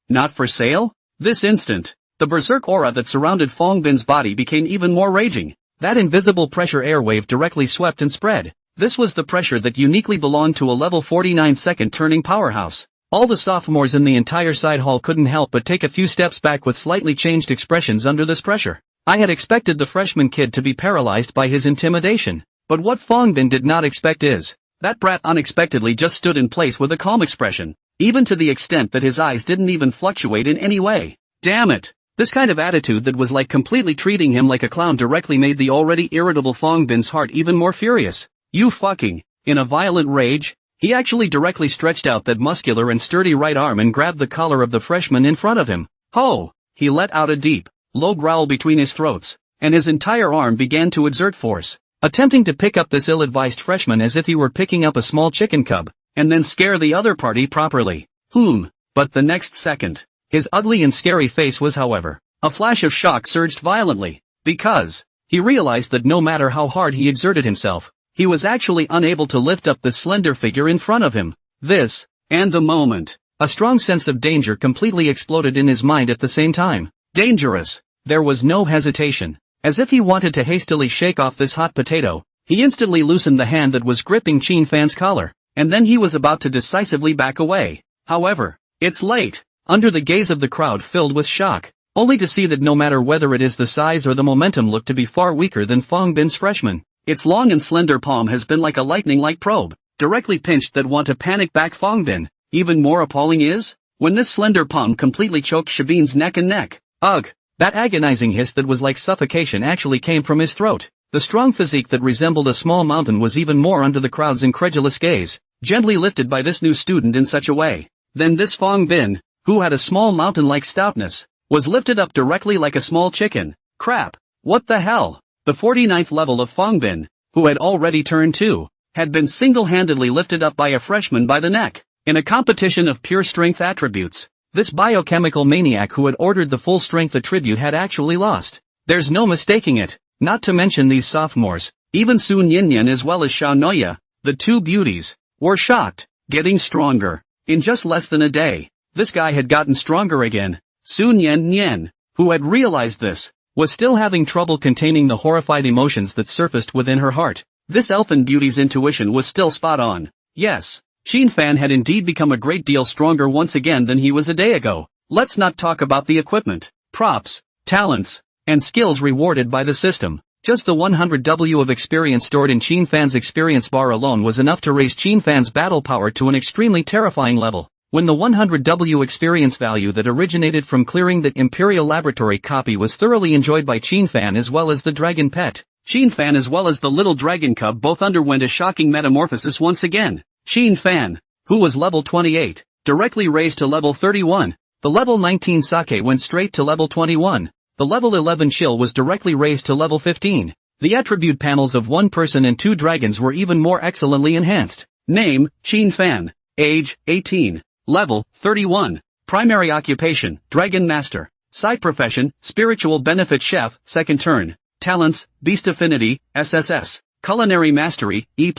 Not for sale? This instant, the berserk aura that surrounded Fong Bin's body became even more raging. That invisible pressure airwave directly swept and spread. This was the pressure that uniquely belonged to a level 49 second-turning powerhouse. All the sophomores in the entire side hall couldn't help but take a few steps back with slightly changed expressions under this pressure. I had expected the freshman kid to be paralyzed by his intimidation, but what Fong Bin did not expect is, that brat unexpectedly just stood in place with a calm expression, even to the extent that his eyes didn't even fluctuate in any way. Damn it! This kind of attitude that was like completely treating him like a clown directly made the already irritable Fong Bin's heart even more furious. You fucking, in a violent rage, he actually directly stretched out that muscular and sturdy right arm and grabbed the collar of the freshman in front of him. Ho! He let out a deep, low growl between his throats, and his entire arm began to exert force, attempting to pick up this ill-advised freshman as if he were picking up a small chicken cub, and then scare the other party properly. But the next second, his ugly and scary face was however, a flash of shock surged violently, because he realized that no matter how hard he exerted himself, he was actually unable to lift up the slender figure in front of him. This, and the moment, a strong sense of danger completely exploded in his mind at the same time. Dangerous. There was no hesitation. As if he wanted to hastily shake off this hot potato, he instantly loosened the hand that was gripping Qin Fan's collar, and then he was about to decisively back away. However, it's late. Under the gaze of the crowd filled with shock, only to see that no matter whether it is the size or the momentum looked to be far weaker than Fong Bin's freshman. Its long and slender palm has been like a lightning-like probe, directly pinched that want to panic back Fong Bin. Even more appalling is, when this slender palm completely choked Shabin's neck and neck. Ugh! That agonizing hiss that was like suffocation actually came from his throat. The strong physique that resembled a small mountain was even more under the crowd's incredulous gaze, gently lifted by this new student in such a way. Then this Fong Bin, who had a small mountain-like stoutness, was lifted up directly like a small chicken. Crap! What the hell? The 49th level of Fong Bin, who had already turned 2, had been single-handedly lifted up by a freshman by the neck. In a competition of pure strength attributes, this biochemical maniac who had ordered the full strength attribute had actually lost. There's no mistaking it. Not to mention these sophomores, even Sun Yinyan as well as Xiaonoya, the two beauties, were shocked. Getting stronger. In just less than a day, this guy had gotten stronger again. Sun Yan, who had realized this, was still having trouble containing the horrified emotions that surfaced within her heart. This elfin beauty's intuition was still spot on. Yes, Qin Fan had indeed become a great deal stronger once again than he was a day ago. Let's not talk about the equipment, props, talents, and skills rewarded by the system. Just the 100W of experience stored in Qin Fan's experience bar alone was enough to raise Qin Fan's battle power to an extremely terrifying level. When the 100W experience value that originated from clearing the Imperial Laboratory copy was thoroughly enjoyed by Qin Fan as well as the dragon pet, Qin Fan as well as the little dragon cub both underwent a shocking metamorphosis once again. Sheen Fan, who was level 28, directly raised to level 31. The level 19 Sake went straight to level 21. The level 11 Chill was directly raised to level 15. The attribute panels of one person and two dragons were even more excellently enhanced. Name, Sheen Fan. Age, 18. Level, 31. Primary occupation, Dragon Master. Side profession, Spiritual Benefit Chef, second turn. Talents, Beast Affinity, SSS. Culinary Mastery, E+.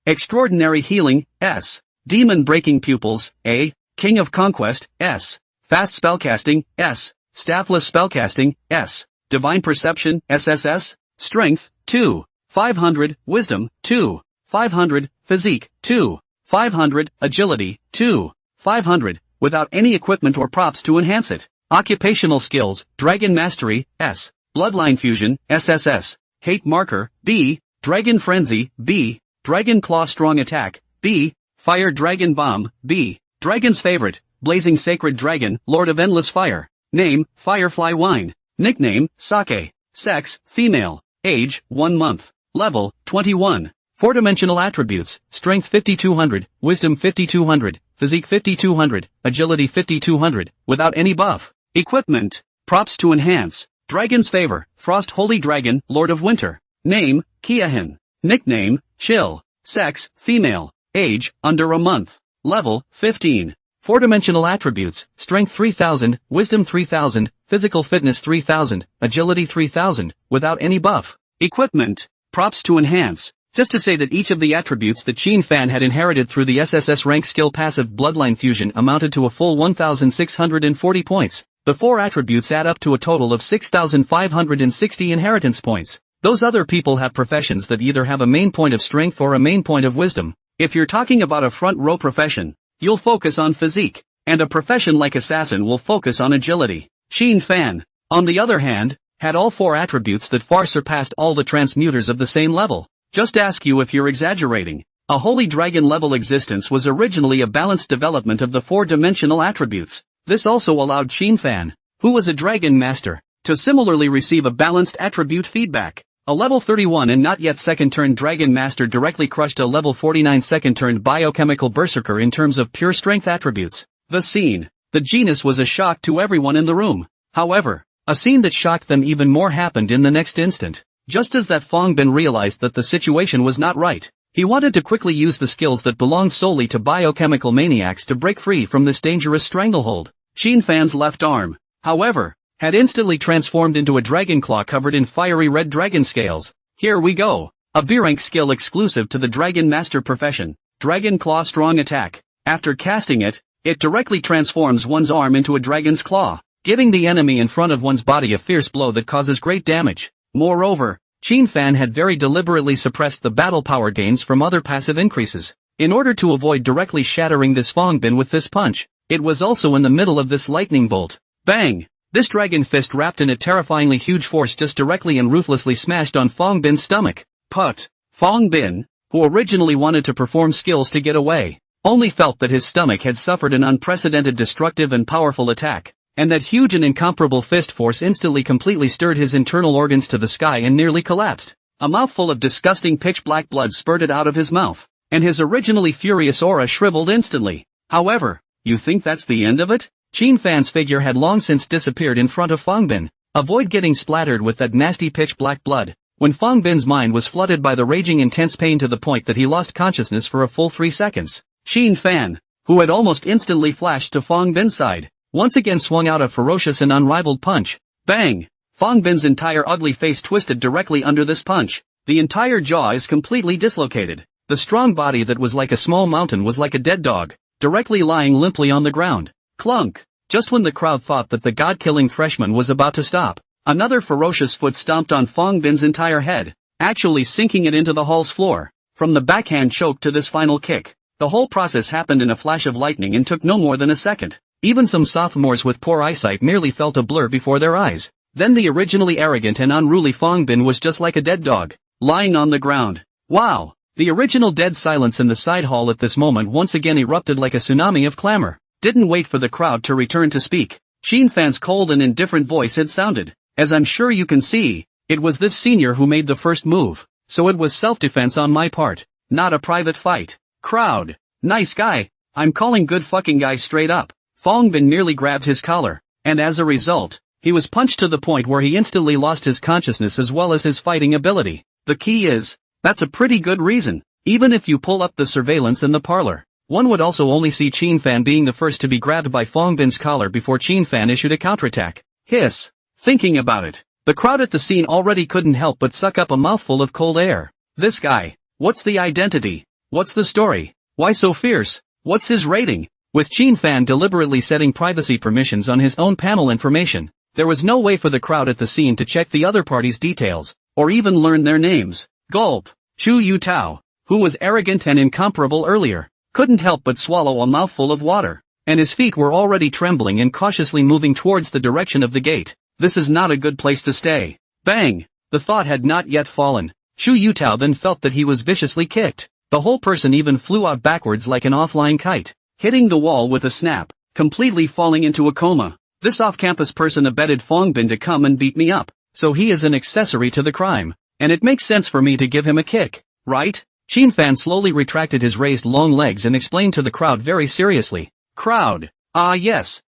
Extraordinary Healing, S. Demon Breaking Pupils, A. King of Conquest, S. Fast Spellcasting, S. Staffless Spellcasting, S. Divine Perception, SSS. Strength, 2. 500, Wisdom, 2. 500, Physique, 2. 500, Agility, 2. 500, without any equipment or props to enhance it. Occupational Skills, Dragon Mastery, S. Bloodline Fusion, SSS. Hate Marker, B. Dragon Frenzy, B. Dragon Claw Strong Attack, B. Fire Dragon Bomb, B. Dragon's Favorite, Blazing Sacred Dragon, Lord of Endless Fire. Name, Firefly Wine. Nickname, Sake. Sex, female. Age, 1 month. Level, 21. 4-dimensional attributes, Strength 5200, Wisdom 5200, Physique 5200, Agility 5200, without any buff. Equipment. Props to enhance. Dragon's Favor, Frost Holy Dragon, Lord of Winter. Name, Kiahin. Nickname, Chill. Sex, female. Age, under a month. Level, 15. 4-dimensional attributes, Strength 3000, Wisdom 3000, Physical Fitness 3000, Agility 3000, without any buff. Equipment. Props to enhance. Just to say that each of the attributes that Sheen Fan had inherited through the SSS rank skill passive Bloodline Fusion amounted to a full 1,640 points. The 4 attributes add up to a total of 6,560 inheritance points. Those other people have professions that either have a main point of strength or a main point of wisdom. If you're talking about a front row profession, you'll focus on physique, and a profession like assassin will focus on agility. Sheen Fan, on the other hand, had all 4 attributes that far surpassed all the transmuters of the same level. Just ask you if you're exaggerating. A holy dragon level existence was originally a balanced development of the 4-dimensional attributes. This also allowed Sheen Fan, who was a dragon master, to similarly receive a balanced attribute feedback. A level 31 and not yet second turn dragon master directly crushed a level 49 second turn biochemical berserker in terms of pure strength attributes. The scene. The genus was a shock to everyone in the room. However, a scene that shocked them even more happened in the next instant. Just as that Fong Bin realized that the situation was not right, he wanted to quickly use the skills that belong solely to biochemical maniacs to break free from this dangerous stranglehold. Sheen Fan's left arm, however, had instantly transformed into a dragon claw covered in fiery red dragon scales. Here we go. A B-rank skill exclusive to the dragon master profession. Dragon Claw Strong Attack. After casting it, it directly transforms one's arm into a dragon's claw, giving the enemy in front of one's body a fierce blow that causes great damage. Moreover, Sheen Fan had very deliberately suppressed the battle power gains from other passive increases, in order to avoid directly shattering this Fong Bin with this punch. It was also in the middle of this lightning bolt. Bang! This dragon fist wrapped in a terrifyingly huge force just directly and ruthlessly smashed on Fong Bin's stomach. But Fong Bin, who originally wanted to perform skills to get away, only felt that his stomach had suffered an unprecedented destructive and powerful attack, and that huge and incomparable fist force instantly completely stirred his internal organs to the sky and nearly collapsed. A mouthful of disgusting pitch-black blood spurted out of his mouth, and his originally furious aura shriveled instantly. However, you think that's the end of it? Sheen Fan's figure had long since disappeared in front of Fong Bin. Avoid getting splattered with that nasty pitch-black blood. When Fong Bin's mind was flooded by the raging intense pain to the point that he lost consciousness for a full 3 seconds, Sheen Fan, who had almost instantly flashed to Fong Bin's side, once again swung out a ferocious and unrivaled punch. Bang! Fong Bin's entire ugly face twisted directly under this punch. The entire jaw is completely dislocated. The strong body that was like a small mountain was like a dead dog, directly lying limply on the ground. Clunk! Just when the crowd thought that the god-killing freshman was about to stop, another ferocious foot stomped on Fong Bin's entire head, actually sinking it into the hall's floor. From the backhand choke to this final kick, the whole process happened in a flash of lightning and took no more than a second. Even some sophomores with poor eyesight merely felt a blur before their eyes. Then the originally arrogant and unruly Fong Bin was just like a dead dog, lying on the ground. Wow! The original dead silence in the side hall at this moment once again erupted like a tsunami of clamor. Didn't wait for the crowd to return to speak. Sheen Fan's cold and indifferent voice had sounded. As I'm sure you can see, it was this senior who made the first move, so it was self-defense on my part, not a private fight. Crowd. Nice guy. I'm calling good fucking guy straight up. Fong Bin nearly grabbed his collar, and as a result, he was punched to the point where he instantly lost his consciousness as well as his fighting ability. The key is, that's a pretty good reason. Even if you pull up the surveillance in the parlor, one would also only see Qin Fan being the first to be grabbed by Fong Bin's collar before Qin Fan issued a counterattack. Hiss. Thinking about it, the crowd at the scene already couldn't help but suck up a mouthful of cold air. This guy. What's the identity? What's the story? Why so fierce? What's his rating? With Qin Fan deliberately setting privacy permissions on his own panel information, there was no way for the crowd at the scene to check the other party's details, or even learn their names. Gulp. Chu Yu Tao, who was arrogant and incomparable earlier, couldn't help but swallow a mouthful of water, and his feet were already trembling and cautiously moving towards the direction of the gate. This is not a good place to stay. Bang! The thought had not yet fallen. Chu Yutao then felt that he was viciously kicked. The whole person even flew out backwards like an offline kite, hitting the wall with a snap, completely falling into a coma. This off-campus person abetted Fong Bin to come and beat me up, so he is an accessory to the crime, and it makes sense for me to give him a kick, right? Qin Fan slowly retracted his raised long legs and explained to the crowd very seriously. Crowd. Yes.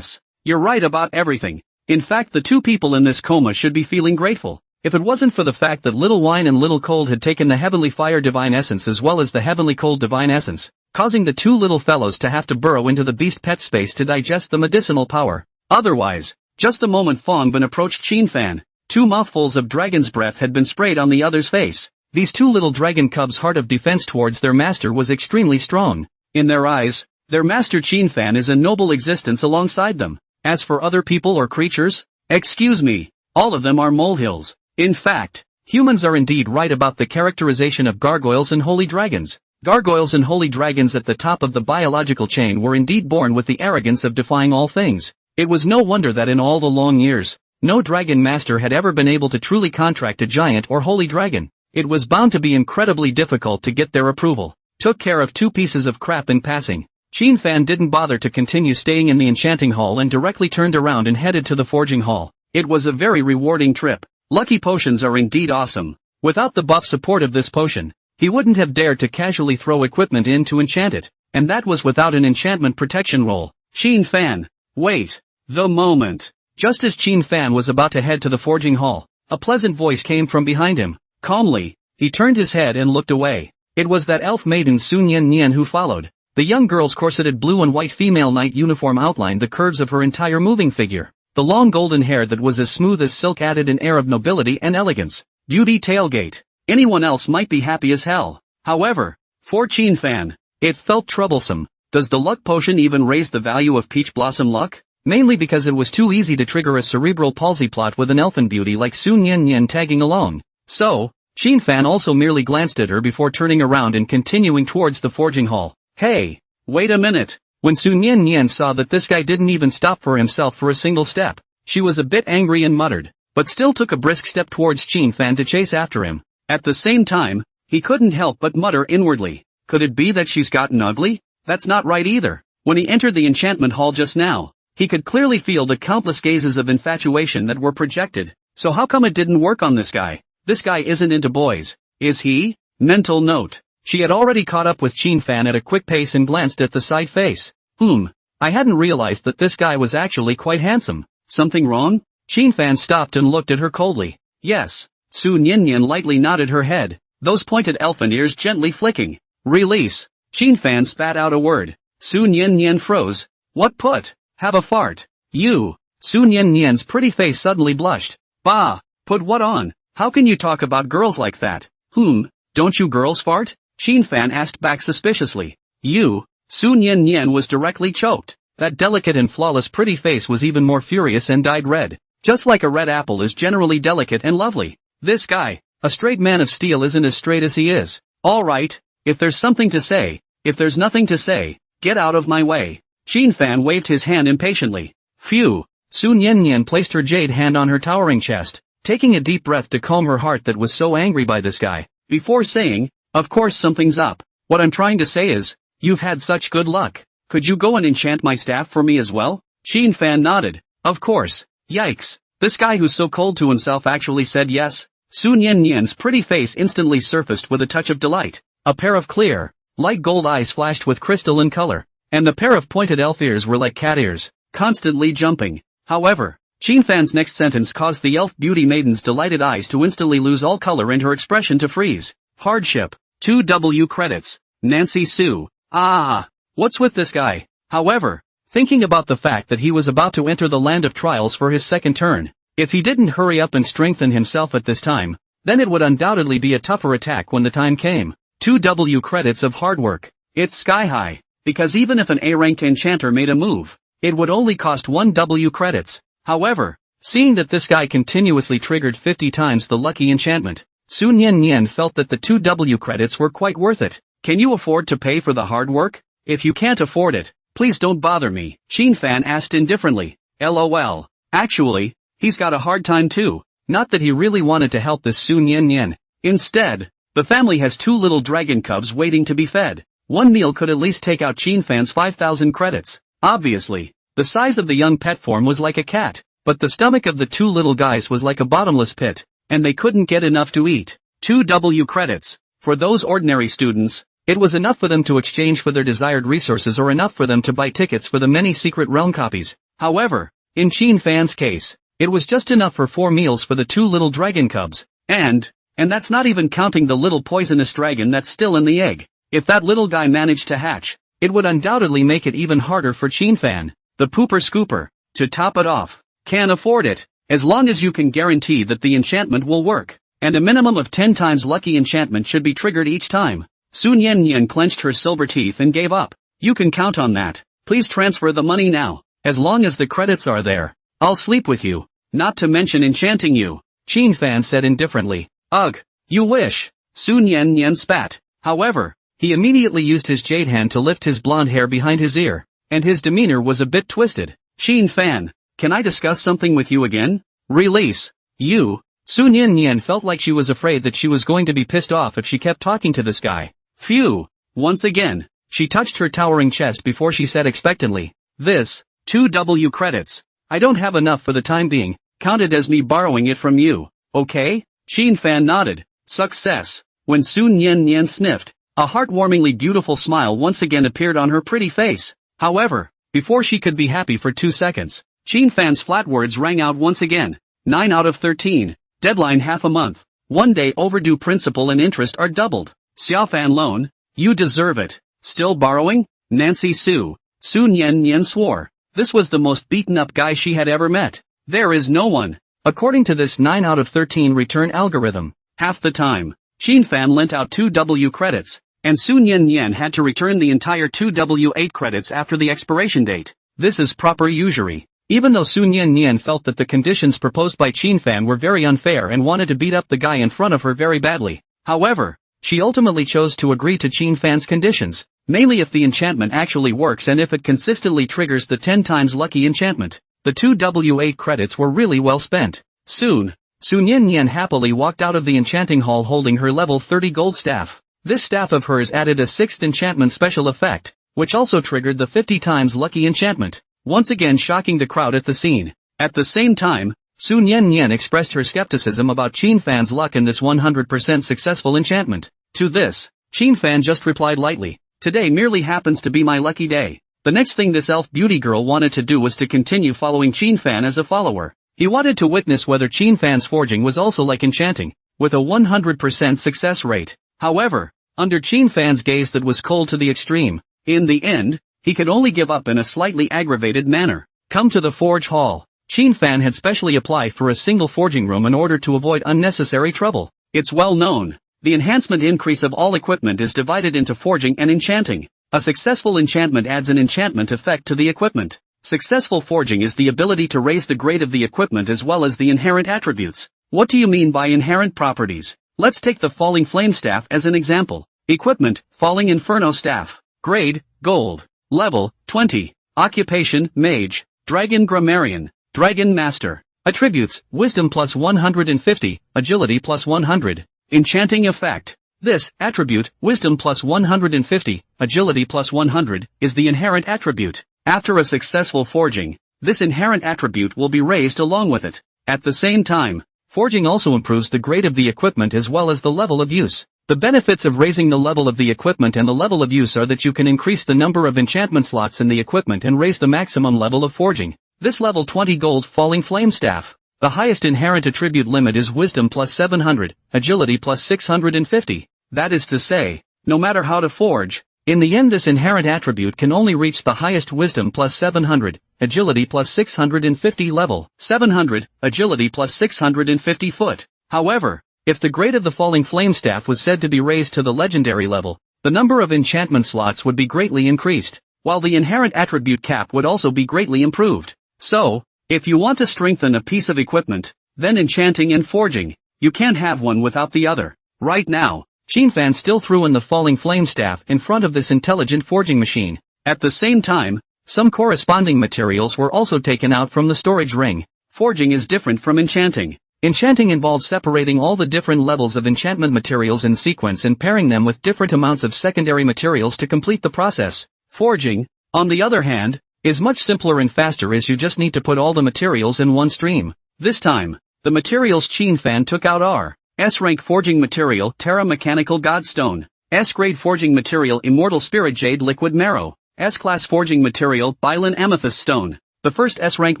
You're right about everything. In fact, the two people in this coma should be feeling grateful. If it wasn't for the fact that Little Wine and Little Cold had taken the Heavenly Fire Divine Essence as well as the Heavenly Cold Divine Essence, causing the two little fellows to have to burrow into the beast pet space to digest the medicinal power. Otherwise, just the moment Fong Bin approached Qin Fan, 2 mouthfuls of dragon's breath had been sprayed on the other's face. These 2 little dragon cubs' heart of defense towards their master was extremely strong. In their eyes, their master Qin Fan is a noble existence alongside them. As for other people or creatures, excuse me, all of them are molehills. In fact, humans are indeed right about the characterization of gargoyles and holy dragons. Gargoyles and holy dragons at the top of the biological chain were indeed born with the arrogance of defying all things. It was no wonder that in all the long years, no dragon master had ever been able to truly contract a giant or holy dragon. It was bound to be incredibly difficult to get their approval. Took care of 2 pieces of crap in passing. Qin Fan didn't bother to continue staying in the enchanting hall and directly turned around and headed to the forging hall. It was a very rewarding trip. Lucky potions are indeed awesome. Without the buff support of this potion, he wouldn't have dared to casually throw equipment in to enchant it, and that was without an enchantment protection roll. Qin Fan. Wait. The moment. Just as Qin Fan was about to head to the forging hall, a pleasant voice came from behind him. Calmly, he turned his head and looked away. It was that elf maiden Sun Yen Nian who followed. The young girl's corseted blue and white female knight uniform outlined the curves of her entire moving figure. The long golden hair that was as smooth as silk added an air of nobility and elegance. Beauty tailgate. Anyone else might be happy as hell. However, for Qin Fan, it felt troublesome. Does the luck potion even raise the value of peach blossom luck? Mainly because it was too easy to trigger a cerebral palsy plot with an elfin beauty like Sun Yen Nian tagging along. So, Qin Fan also merely glanced at her before turning around and continuing towards the forging hall. Hey, wait a minute. When Sun Yen Nian saw that this guy didn't even stop for himself for a single step, she was a bit angry and muttered, but still took a brisk step towards Qin Fan to chase after him. At the same time, he couldn't help but mutter inwardly, could it be that she's gotten ugly? That's not right either. When he entered the enchantment hall just now, he could clearly feel the countless gazes of infatuation that were projected. So how come it didn't work on this guy? This guy isn't into boys, is he? Mental note. She had already caught up with Qin Fan at a quick pace and glanced at the side face. I hadn't realized that this guy was actually quite handsome. Something wrong? Qin Fan stopped and looked at her coldly. Yes. Sun Yen Nian lightly nodded her head, those pointed elfin ears gently flicking. Release. Qin Fan spat out a word. Sun Yen Nian froze. What put? Have a fart. You. Sun Yen Nian's pretty face suddenly blushed. Bah. Put what on? How can you talk about girls like that? Don't you girls fart? Qin Fan asked back suspiciously. You. Sun Yen Nian was directly choked. That delicate and flawless pretty face was even more furious and dyed red. Just like a red apple is generally delicate and lovely. This guy, a straight man of steel, isn't as straight as he is. Alright, if there's something to say, if there's nothing to say, get out of my way. Qin Fan waved his hand impatiently. Phew. Sun Yen Nian placed her jade hand on her towering chest, taking a deep breath to calm her heart that was so angry by this guy, before saying, of course something's up. What I'm trying to say is, you've had such good luck. Could you go and enchant my staff for me as well? Qin Fan nodded. Of course. Yikes. This guy who's so cold to himself actually said yes. Sun Yen Nian's pretty face instantly surfaced with a touch of delight. A pair of clear, Light gold eyes flashed with crystalline color, and the pair of pointed elf ears were like cat ears, constantly jumping. However, Qinfan's next sentence caused the elf beauty maiden's delighted eyes to instantly lose all color and her expression to freeze. Hardship. 2W credits. Nancy Sue. Ah! What's with this guy? However, thinking about the fact that he was about to enter the land of trials for his second turn, if he didn't hurry up and strengthen himself at this time, then it would undoubtedly be a tougher attack when the time came. 2W credits of hard work. It's sky high, because even if an A-ranked enchanter made a move, it would only cost 1W credits. However, seeing that this guy continuously triggered 50 times the lucky enchantment, Su Nian felt that the 2W credits were quite worth it. Can you afford to pay for the hard work? If you can't afford it, please don't bother me, Qinfan asked indifferently. LOL. Actually, he's got a hard time too. Not that he really wanted to help this Su Nian. Instead, the family has 2 little dragon cubs waiting to be fed. One meal could at least take out Qinfan's 5,000 credits. Obviously, the size of the young pet form was like a cat, but the stomach of the 2 little guys was like a bottomless pit, and they couldn't get enough to eat. 2W credits. For those ordinary students, it was enough for them to exchange for their desired resources or enough for them to buy tickets for the many secret realm copies. However, in Qinfan's case, it was just enough for 4 meals for the 2 little dragon cubs, and that's not even counting the little poisonous dragon that's still in the egg. If that little guy managed to hatch, it would undoubtedly make it even harder for Qinfan, the pooper scooper, to top it off. Can afford it, as long as you can guarantee that the enchantment will work, and a minimum of 10 times lucky enchantment should be triggered each time. Su Nian clenched her silver teeth and gave up. You can count on that. Please transfer the money now. As long as the credits are there, I'll sleep with you, not to mention enchanting you, Qinfan said indifferently. Ugh, you wish. Su Nian spat. However, he immediately used his jade hand to lift his blonde hair behind his ear, and his demeanor was a bit twisted. Qinfan, can I discuss something with you again? Release. You. Su Nian felt like she was afraid that she was going to be pissed off if she kept talking to this guy. Phew. Once again, she touched her towering chest before she said expectantly, this, 2W credits. I don't have enough for the time being, count it as me borrowing it from you, okay? Qinfan nodded. Success. When Su Nian sniffed, a heartwarmingly beautiful smile once again appeared on her pretty face. However, before she could be happy for 2 seconds, Qinfan's flat words rang out once again. 9 out of 13. Deadline half a month. 1 day overdue, principal and interest are doubled. Xiaofan loan. You deserve it. Still borrowing? Nancy Sue. Su Nian swore. This was the most beaten up guy she had ever met. There is no one. According to this 9 out of 13 return algorithm, half the time, Qinfan lent out 2W credits, and Su Nian had to return the entire 2W8 credits after the expiration date. This is proper usury. Even though Su Nian felt that the conditions proposed by Qinfan were very unfair and wanted to beat up the guy in front of her very badly. However, she ultimately chose to agree to Qinfan's conditions, mainly if the enchantment actually works and if it consistently triggers the 10 times lucky enchantment. The 2W8 credits were really well spent. Soon, Su Nian happily walked out of the enchanting hall holding her level 30 gold staff. This staff of hers added a 6th enchantment special effect, which also triggered the 50 times lucky enchantment, once again shocking the crowd at the scene. At the same time, Su Nian expressed her skepticism about Qinfan's luck in this 100% successful enchantment. To this, Qinfan just replied lightly, today merely happens to be my lucky day. The next thing this elf beauty girl wanted to do was to continue following Qinfan as a follower. He wanted to witness whether Qinfan's forging was also like enchanting, with a 100% success rate. However, under Qinfan's gaze that was cold to the extreme, in the end, he could only give up in a slightly aggravated manner. Come to the forge hall. Qinfan had specially applied for a single forging room in order to avoid unnecessary trouble. It's well known. The enhancement increase of all equipment is divided into forging and enchanting. A successful enchantment adds an enchantment effect to the equipment. Successful forging is the ability to raise the grade of the equipment as well as the inherent attributes. What do you mean by inherent properties? Let's take the Falling Flame Staff as an example. Equipment, Falling Inferno Staff. Grade, Gold. Level, 20. Occupation, Mage. Dragon Grammarian. Dragon Master. Attributes, Wisdom plus 150, Agility plus 100. Enchanting effect. This attribute, Wisdom plus 150, Agility plus 100, is the inherent attribute. After a successful forging, this inherent attribute will be raised along with it. At the same time, forging also improves the grade of the equipment as well as the level of use. The benefits of raising the level of the equipment and the level of use are that you can increase the number of enchantment slots in the equipment and raise the maximum level of forging. This level 20 gold falling flame staff. The highest inherent attribute limit is wisdom plus 700, agility plus 650. That is to say, no matter how to forge, in the end this inherent attribute can only reach the highest wisdom plus 700, agility plus 650 level, 700, agility plus 650 foot. However, if the grade of the falling flame staff was said to be raised to the legendary level, the number of enchantment slots would be greatly increased, while the inherent attribute cap would also be greatly improved. So, if you want to strengthen a piece of equipment, then enchanting and forging, you can't have one without the other. Right now, Qinfan still threw in the falling flame staff in front of this intelligent forging machine. At the same time, some corresponding materials were also taken out from the storage ring. Forging is different from enchanting. Enchanting involves separating all the different levels of enchantment materials in sequence and pairing them with different amounts of secondary materials to complete the process. Forging, on the other hand, is much simpler and faster as you just need to put all the materials in one stream. This time, the materials Qinfan took out are S-rank forging material Terra Mechanical Godstone, S-grade forging material Immortal Spirit Jade Liquid Marrow, S-class forging material Bylin Amethyst Stone. The first S-rank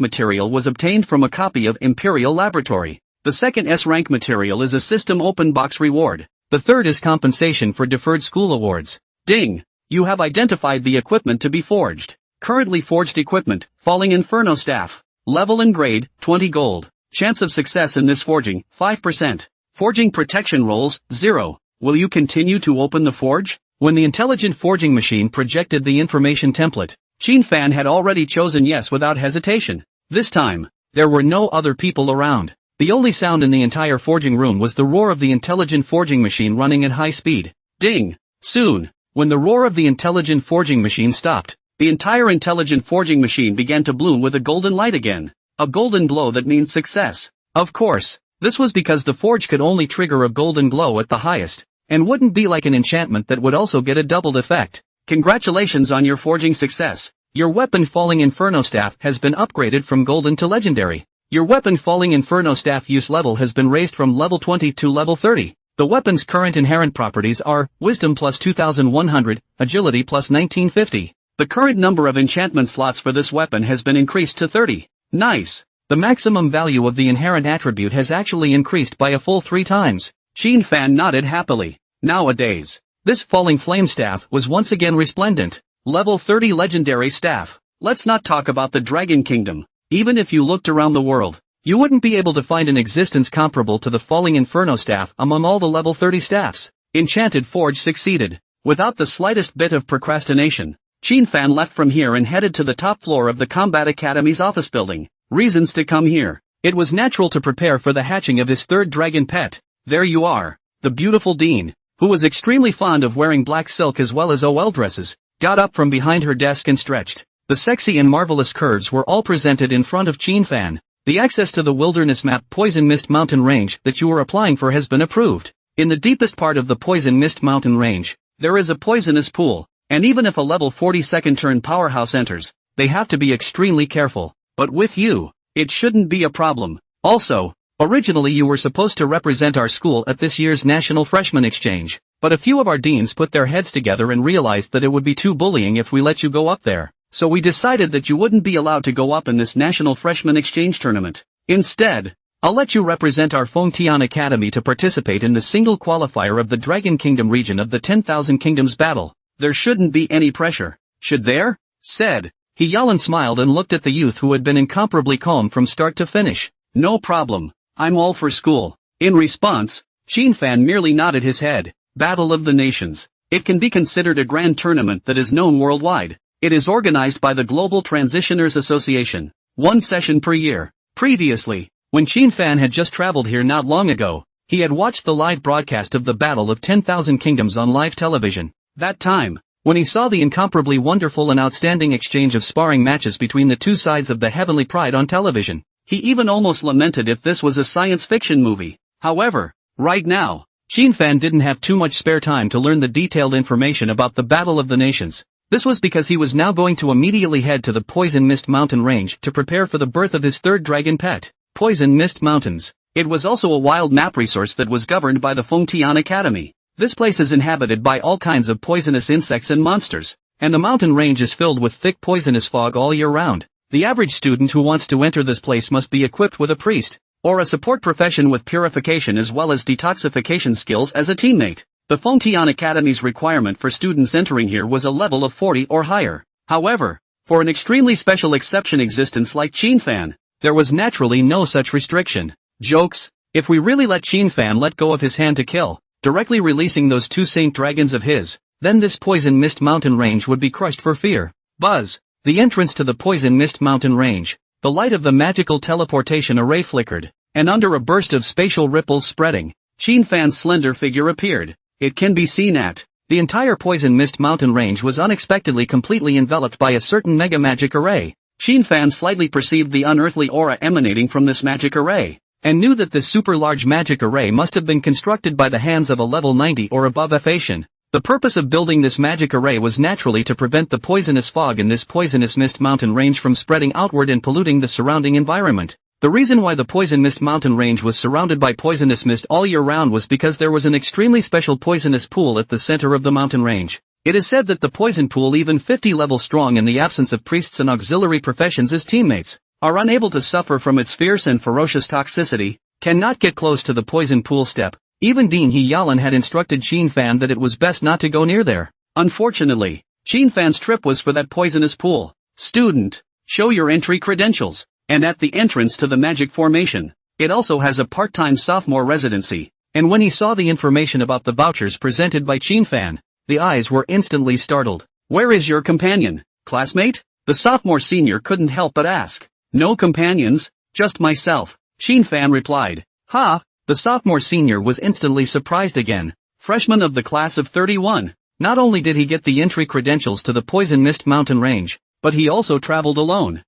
material was obtained from a copy of Imperial Laboratory. The second S-rank material is a system open box reward. The third is compensation for deferred school awards. Ding! You have identified the equipment to be forged. Currently forged equipment, Falling Inferno Staff. Level and grade, 20 gold. Chance of success in this forging, 5%. Forging protection rolls, 0. Will you continue to open the forge? When the intelligent forging machine projected the information template, Qinfan had already chosen yes without hesitation. This time, there were no other people around. The only sound in the entire forging room was the roar of the intelligent forging machine running at high speed. Ding! Soon, when the roar of the intelligent forging machine stopped, the entire intelligent forging machine began to bloom with a golden light again. A golden glow that means success. Of course, this was because the forge could only trigger a golden glow at the highest, and wouldn't be like an enchantment that would also get a doubled effect. Congratulations on your forging success. Your weapon Falling Inferno Staff has been upgraded from golden to legendary. Your weapon Falling Inferno Staff use level has been raised from level 20 to level 30. The weapon's current inherent properties are Wisdom plus 2100, Agility plus 1950. The current number of enchantment slots for this weapon has been increased to 30. Nice! The maximum value of the inherent attribute has actually increased by a full 3 times. Qinfan nodded happily. Nowadays, this Falling Flame Staff was once again resplendent. Level 30 Legendary Staff. Let's not talk about the Dragon Kingdom. Even if you looked around the world, you wouldn't be able to find an existence comparable to the Falling Inferno Staff among all the level 30 staffs. Enchanted Forge succeeded. Without the slightest bit of procrastination, Qinfan left from here and headed to the top floor of the Combat Academy's office building. Reasons to come here. It was natural to prepare for the hatching of his third dragon pet. There you are. The beautiful Dean, who was extremely fond of wearing black silk as well as OL dresses, got up from behind her desk and stretched. The sexy and marvelous curves were all presented in front of Qinfan. The access to the wilderness map Poison Mist Mountain Range that you are applying for has been approved. In the deepest part of the Poison Mist Mountain Range, there is a poisonous pool, and even if a level 40 second turn powerhouse enters, they have to be extremely careful. But with you, it shouldn't be a problem. Also, originally you were supposed to represent our school at this year's National Freshman Exchange, but a few of our deans put their heads together and realized that it would be too bullying if we let you go up there. So we decided that you wouldn't be allowed to go up in this National Freshman Exchange Tournament. Instead, I'll let you represent our Fengtian Academy to participate in the single qualifier of the Dragon Kingdom region of the 10,000 Kingdoms battle. There shouldn't be any pressure. Should there? Said. He Yalan smiled and looked at the youth who had been incomparably calm from start to finish. No problem. I'm all for school. In response, Qinfan merely nodded his head. Battle of the Nations. It can be considered a grand tournament that is known worldwide. It is organized by the Global Transitioners Association. 1 session per year. Previously, when Qinfan had just traveled here not long ago, he had watched the live broadcast of the Battle of 10,000 Kingdoms on live television. That time, when he saw the incomparably wonderful and outstanding exchange of sparring matches between the two sides of the Heavenly Pride on television, he even almost lamented if this was a science fiction movie. However, right now, Qinfan didn't have too much spare time to learn the detailed information about the Battle of the Nations. This was because he was now going to immediately head to the Poison Mist Mountain Range to prepare for the birth of his third dragon pet, Poison Mist Mountains. It was also a wild map resource that was governed by the Fengtian Academy. This place is inhabited by all kinds of poisonous insects and monsters, and the mountain range is filled with thick poisonous fog all year round. The average student who wants to enter this place must be equipped with a priest, or a support profession with purification as well as detoxification skills as a teammate. The Fontian Academy's requirement for students entering here was a level of 40 or higher. However, for an extremely special exception existence like Qin-fan, there was naturally no such restriction. Jokes, if we really let Qin-fan let go of his hand to kill, directly releasing those two saint dragons of his, then this poison mist mountain range would be crushed for fear. Buzz, the entrance to the poison mist mountain range, the light of the magical teleportation array flickered, and under a burst of spatial ripples spreading, Qin-fan's slender figure appeared. It can be seen at the entire poison mist mountain range was unexpectedly completely enveloped by a certain mega magic array. Qin-fan slightly perceived the unearthly aura emanating from this magic array, and knew that this super large magic array must have been constructed by the hands of a level 90 or above Asian. The purpose of building this magic array was naturally to prevent the poisonous fog in this poisonous mist mountain range from spreading outward and polluting the surrounding environment. The reason why the poison mist mountain range was surrounded by poisonous mist all year round was because there was an extremely special poisonous pool at the center of the mountain range. It is said that the poison pool, even 50 levels strong in the absence of priests and auxiliary professions as teammates, are unable to suffer from its fierce and ferocious toxicity, cannot get close to the poison pool step. Even Dean He Yalan had instructed Qin-fan that it was best not to go near there. Unfortunately, Qin-fan's trip was for that poisonous pool. Student, show your entry credentials. And at the entrance to the magic formation, it also has a part-time sophomore residency. And when he saw the information about the vouchers presented by Qin-fan, the eyes were instantly startled. Where is your companion, classmate? The sophomore senior couldn't help but ask. No companions, just myself, Qin-fan replied. Ha! The sophomore senior was instantly surprised again. Freshman of the class of 31. Not only did he get the entry credentials to the Poison Mist Mountain Range, but he also traveled alone.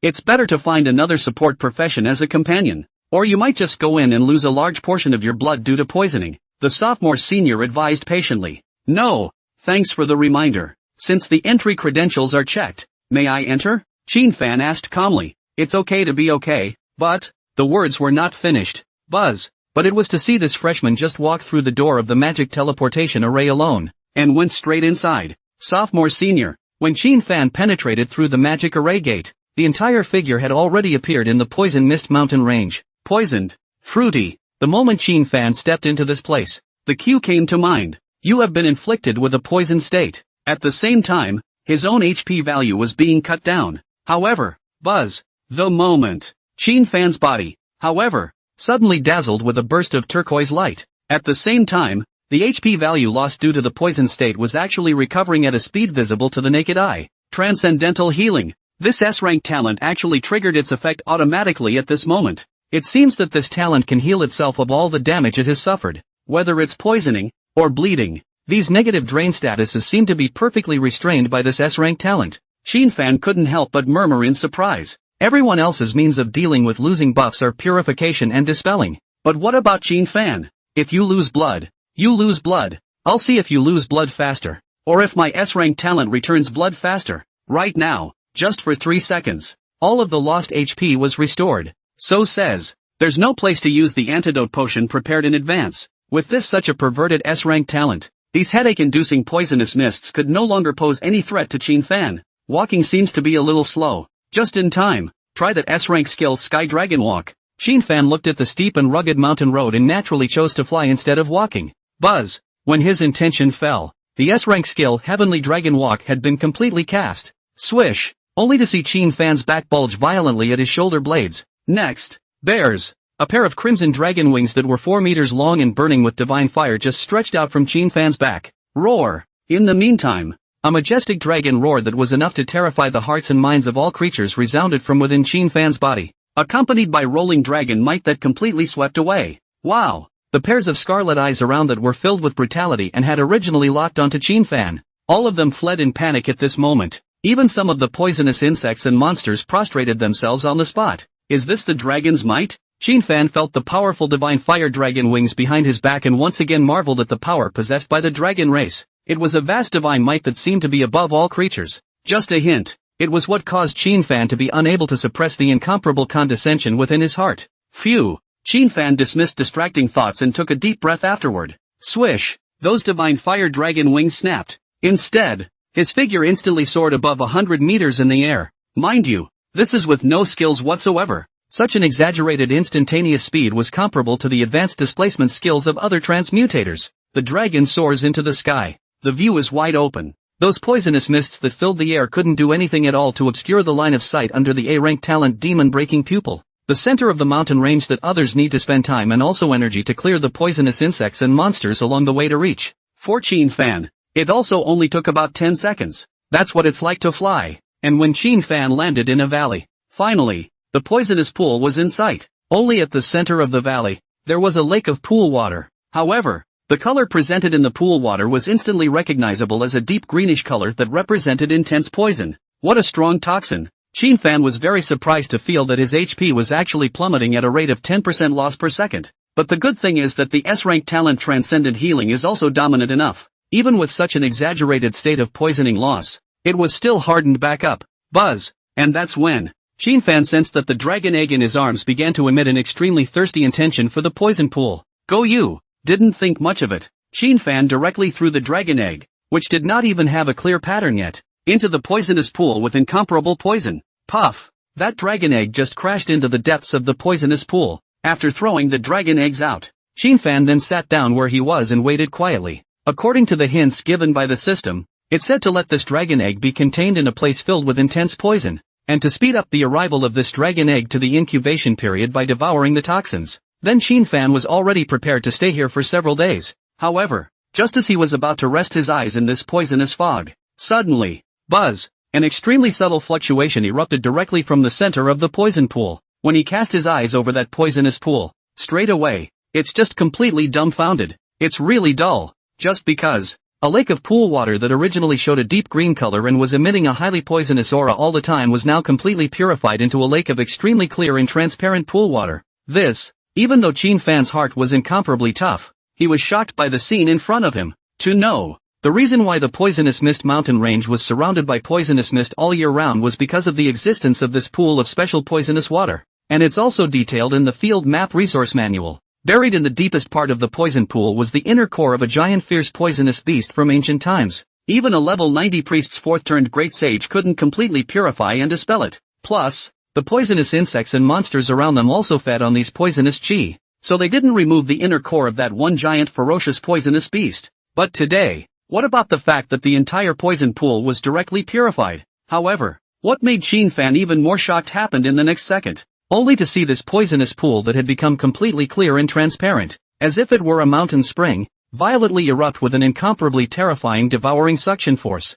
It's better to find another support profession as a companion, or you might just go in and lose a large portion of your blood due to poisoning, the sophomore senior advised patiently. No, thanks for the reminder. Since the entry credentials are checked, may I enter? Qin-fan asked calmly. It's okay to be okay, but, the words were not finished. Buzz, but it was to see this freshman just walk through the door of the magic teleportation array alone, and went straight inside. Sophomore senior, when Qin-fan penetrated through the magic array gate, the entire figure had already appeared in the Poison Mist Mountain Range. Poisoned. Fruity. The moment Qin-fan stepped into this place, the cue came to mind. You have been inflicted with a poison state. At the same time, his own HP value was being cut down. However, Buzz, the moment, Qin-fan's body, however, suddenly dazzled with a burst of turquoise light. At the same time, the HP value lost due to the poison state was actually recovering at a speed visible to the naked eye. Transcendental healing. This S-rank talent actually triggered its effect automatically at this moment. It seems that this talent can heal itself of all the damage it has suffered, whether it's poisoning, or bleeding. These negative drain statuses seem to be perfectly restrained by this S-rank talent. Qin-fan couldn't help but murmur in surprise. Everyone else's means of dealing with losing buffs are purification and dispelling. But what about Qin-fan? If you lose blood, you lose blood. I'll see if you lose blood faster. Or if my S-rank talent returns blood faster. Right now. Just for 3 seconds, all of the lost HP was restored. So says, there's no place to use the antidote potion prepared in advance. With this such a perverted S-rank talent, these headache-inducing poisonous mists could no longer pose any threat to Qin-fan. Walking seems to be a little slow. Just in time. Try that S-rank skill Sky Dragon Walk. Qin-fan looked at the steep and rugged mountain road and naturally chose to fly instead of walking. Buzz, when his intention fell, the S-rank skill Heavenly Dragon Walk had been completely cast. Swish. Only to see Qin-fan's back bulge violently at his shoulder blades. Next, bears. A pair of crimson dragon wings that were 4 meters long and burning with divine fire just stretched out from Qin-fan's back. Roar. In the meantime, a majestic dragon roar that was enough to terrify the hearts and minds of all creatures resounded from within Qin-fan's body, accompanied by rolling dragon might that completely swept away. Wow. The pairs of scarlet eyes around that were filled with brutality and had originally locked onto Qin-fan. All of them fled in panic at this moment. Even some of the poisonous insects and monsters prostrated themselves on the spot. Is this the dragon's might? Qin-fan felt the powerful divine fire dragon wings behind his back and once again marveled at the power possessed by the dragon race. It was a vast divine might that seemed to be above all creatures. Just a hint. It was what caused Qin-fan to be unable to suppress the incomparable condescension within his heart. Phew. Qin-fan dismissed distracting thoughts and took a deep breath afterward. Swish! Those divine fire dragon wings snapped. Instead, his figure instantly soared above 100 meters in the air. Mind you, this is with no skills whatsoever. Such an exaggerated instantaneous speed was comparable to the advanced displacement skills of other transmutators. The dragon soars into the sky. The view is wide open. Those poisonous mists that filled the air couldn't do anything at all to obscure the line of sight under the A-rank talent demon-breaking pupil. The center of the mountain range that others need to spend time and also energy to clear the poisonous insects and monsters along the way to reach. For Qin Fan, it also only took about 10 seconds. That's what it's like to fly. And when Qin Fan landed in a valley, finally, the poisonous pool was in sight. Only at the center of the valley, there was a lake of pool water. However, the color presented in the pool water was instantly recognizable as a deep greenish color that represented intense poison. What a strong toxin! Qin Fan was very surprised to feel that his HP was actually plummeting at a rate of 10% loss per second. But the good thing is that the S-rank talent Transcendent Healing is also dominant enough. Even with such an exaggerated state of poisoning loss, it was still hardened back up. Buzz! And that's when Qin Fan sensed that the dragon egg in his arms began to emit an extremely thirsty intention for the poison pool. Go you! Didn't think much of it. Qin Fan directly threw the dragon egg, which did not even have a clear pattern yet, into the poisonous pool with incomparable poison. Puff! That dragon egg just crashed into the depths of the poisonous pool. After throwing the dragon eggs out, Qin Fan then sat down where he was and waited quietly. According to the hints given by the system, it said to let this dragon egg be contained in a place filled with intense poison, and to speed up the arrival of this dragon egg to the incubation period by devouring the toxins. Then Qin Fan was already prepared to stay here for several days. However, just as he was about to rest his eyes in this poisonous fog, suddenly, buzz! An extremely subtle fluctuation erupted directly from the center of the poison pool. When he cast his eyes over that poisonous pool, straight away, it's just completely dumbfounded. It's really dull. Just because. A lake of pool water that originally showed a deep green color and was emitting a highly poisonous aura all the time was now completely purified into a lake of extremely clear and transparent pool water. This, even though Qin Fan's heart was incomparably tough, he was shocked by the scene in front of him. To know, the reason why the poisonous mist mountain range was surrounded by poisonous mist all year round was because of the existence of this pool of special poisonous water, and it's also detailed in the field map resource manual. Buried in the deepest part of the poison pool was the inner core of a giant fierce poisonous beast from ancient times. Even a level 90 priest's fourth-turned great sage couldn't completely purify and dispel it. Plus, the poisonous insects and monsters around them also fed on these poisonous chi, so they didn't remove the inner core of that one giant ferocious poisonous beast. But today, what about the fact that the entire poison pool was directly purified? However, what made Qin Fan even more shocked happened in the next second, only to see this poisonous pool that had become completely clear and transparent, as if it were a mountain spring, violently erupt with an incomparably terrifying devouring suction force.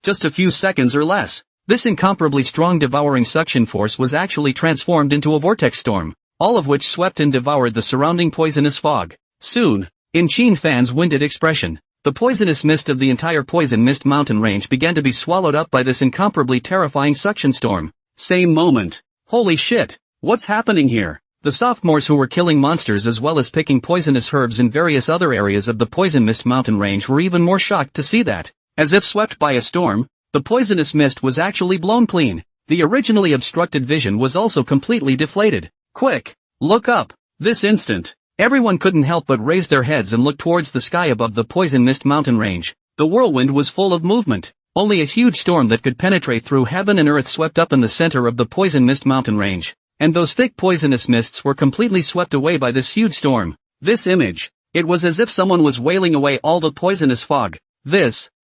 Just a few seconds or less. This incomparably strong devouring suction force was actually transformed into a vortex storm, all of which swept and devoured the surrounding poisonous fog. Soon, in Qin Fan's winded expression, the poisonous mist of the entire poison mist mountain range began to be swallowed up by this incomparably terrifying suction storm. Same moment. Holy shit, what's happening here? The sophomores who were killing monsters as well as picking poisonous herbs in various other areas of the poison mist mountain range were even more shocked to see that, as if swept by a storm, the poisonous mist was actually blown clean. The originally obstructed vision was also completely deflated. Quick! Look up! This instant, everyone couldn't help but raise their heads and look towards the sky above the poison mist mountain range. The whirlwind was full of movement. Only a huge storm that could penetrate through heaven and earth swept up in the center of the poison mist mountain range. And those thick poisonous mists were completely swept away by this huge storm. This image, it was as if someone was wailing away all the poisonous fog.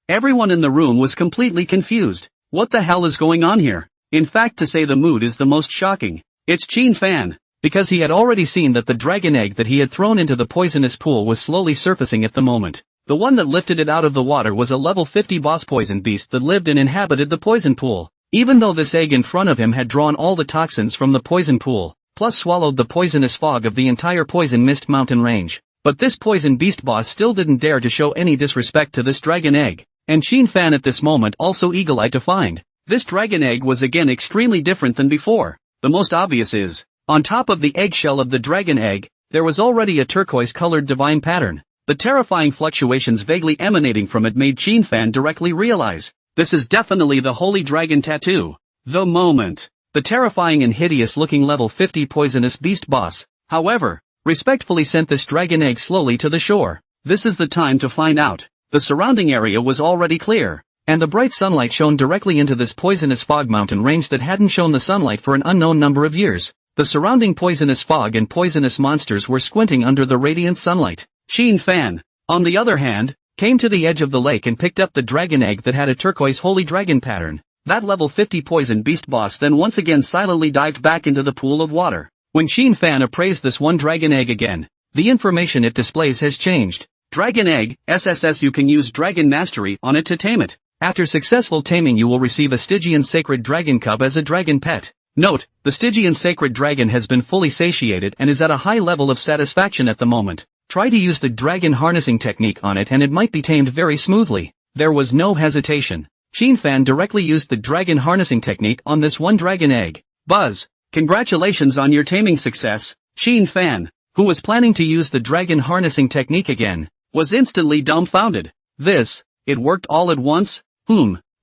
Everyone in the room was completely confused. What the hell is going on here? In fact, to say the mood is the most shocking. It's Qin Fan, because he had already seen that the dragon egg that he had thrown into the poisonous pool was slowly surfacing at the moment. The one that lifted it out of the water was a level 50 boss poison beast that lived and inhabited the poison pool. Even though this egg in front of him had drawn all the toxins from the poison pool, plus swallowed the poisonous fog of the entire poison mist mountain range. But this poison beast boss still didn't dare to show any disrespect to this dragon egg. And Qin Fan at this moment also eagle-eyed to find, this dragon egg was again extremely different than before. The most obvious is, on top of the eggshell of the dragon egg, there was already a turquoise-colored divine pattern. The terrifying fluctuations vaguely emanating from it made Qin Fan directly realize, this is definitely the holy dragon tattoo. The moment, the terrifying and hideous-looking level 50 poisonous beast boss, however, respectfully sent this dragon egg slowly to the shore. This is the time to find out. The surrounding area was already clear, and the bright sunlight shone directly into this poisonous fog mountain range that hadn't shown the sunlight for an unknown number of years. The surrounding poisonous fog and poisonous monsters were squinting under the radiant sunlight. Xin Fan, on the other hand, came to the edge of the lake and picked up the dragon egg that had a turquoise holy dragon pattern. That level 50 poison beast boss then once again silently dived back into the pool of water. When Xin Fan appraised this one dragon egg again, the information it displays has changed. Dragon egg, SSS. You can use dragon mastery on it to tame it. After successful taming you will receive a Stygian sacred dragon cub as a dragon pet. Note, the Stygian sacred dragon has been fully satiated and is at a high level of satisfaction at the moment. Try to use the dragon harnessing technique on it and it might be tamed very smoothly. There was no hesitation. Xin Fan directly used the dragon harnessing technique on this one dragon egg. Buzz, congratulations on your taming success. Xin Fan, who was planning to use the dragon harnessing technique again, was instantly dumbfounded. It worked all at once?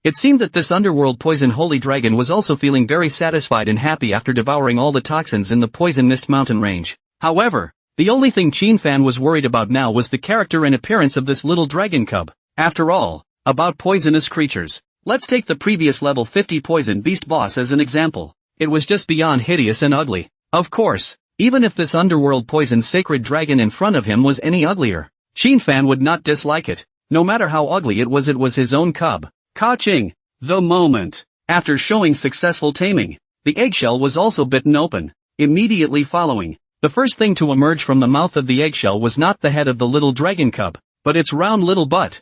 It seemed that this underworld poison holy dragon was also feeling very satisfied and happy after devouring all the toxins in the poison mist mountain range. However, the only thing Xin Fan was worried about now was the character and appearance of this little dragon cub. After all, about poisonous creatures. Let's take the previous level 50 poison beast boss as an example. It was just beyond hideous and ugly. Of course, even if this underworld poison sacred dragon in front of him was any uglier, Xin Fan would not dislike it. No matter how ugly it was his own cub. Ka-ching! The moment. After showing successful taming, the eggshell was also bitten open. Immediately following, the first thing to emerge from the mouth of the eggshell was not the head of the little dragon cub, but its round little butt.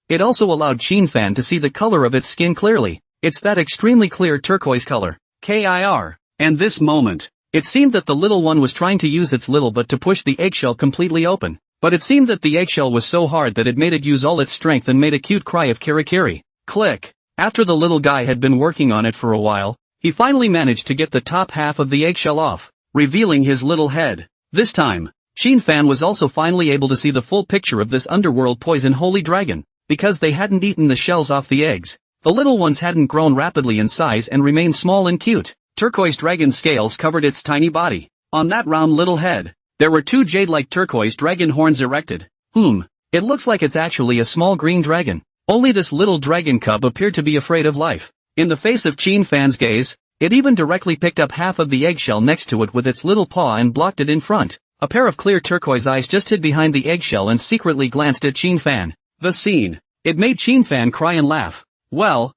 It also allowed Xin Fan to see the color of its skin clearly. It's that extremely clear turquoise color. KIR. And this moment, it seemed that the little one was trying to use its little butt to push the eggshell completely open. But it seemed that the eggshell was so hard that it made it use all its strength and made a cute cry of kirikiri. Click. After the little guy had been working on it for a while, he finally managed to get the top half of the eggshell off, revealing his little head. This time, Xin Fan was also finally able to see the full picture of this underworld poison holy dragon. Because they hadn't eaten the shells off the eggs, the little ones hadn't grown rapidly in size and remained small and cute. Turquoise dragon scales covered its tiny body. On that round little head, there were two jade-like turquoise dragon horns erected. It looks like it's actually a small green dragon. Only this little dragon cub appeared to be afraid of life. In the face of Xin Fan's gaze, it even directly picked up half of the eggshell next to it with its little paw and blocked it in front. A pair of clear turquoise eyes just hid behind the eggshell and secretly glanced at Xin Fan. The scene. It made Xin Fan cry and laugh. Well,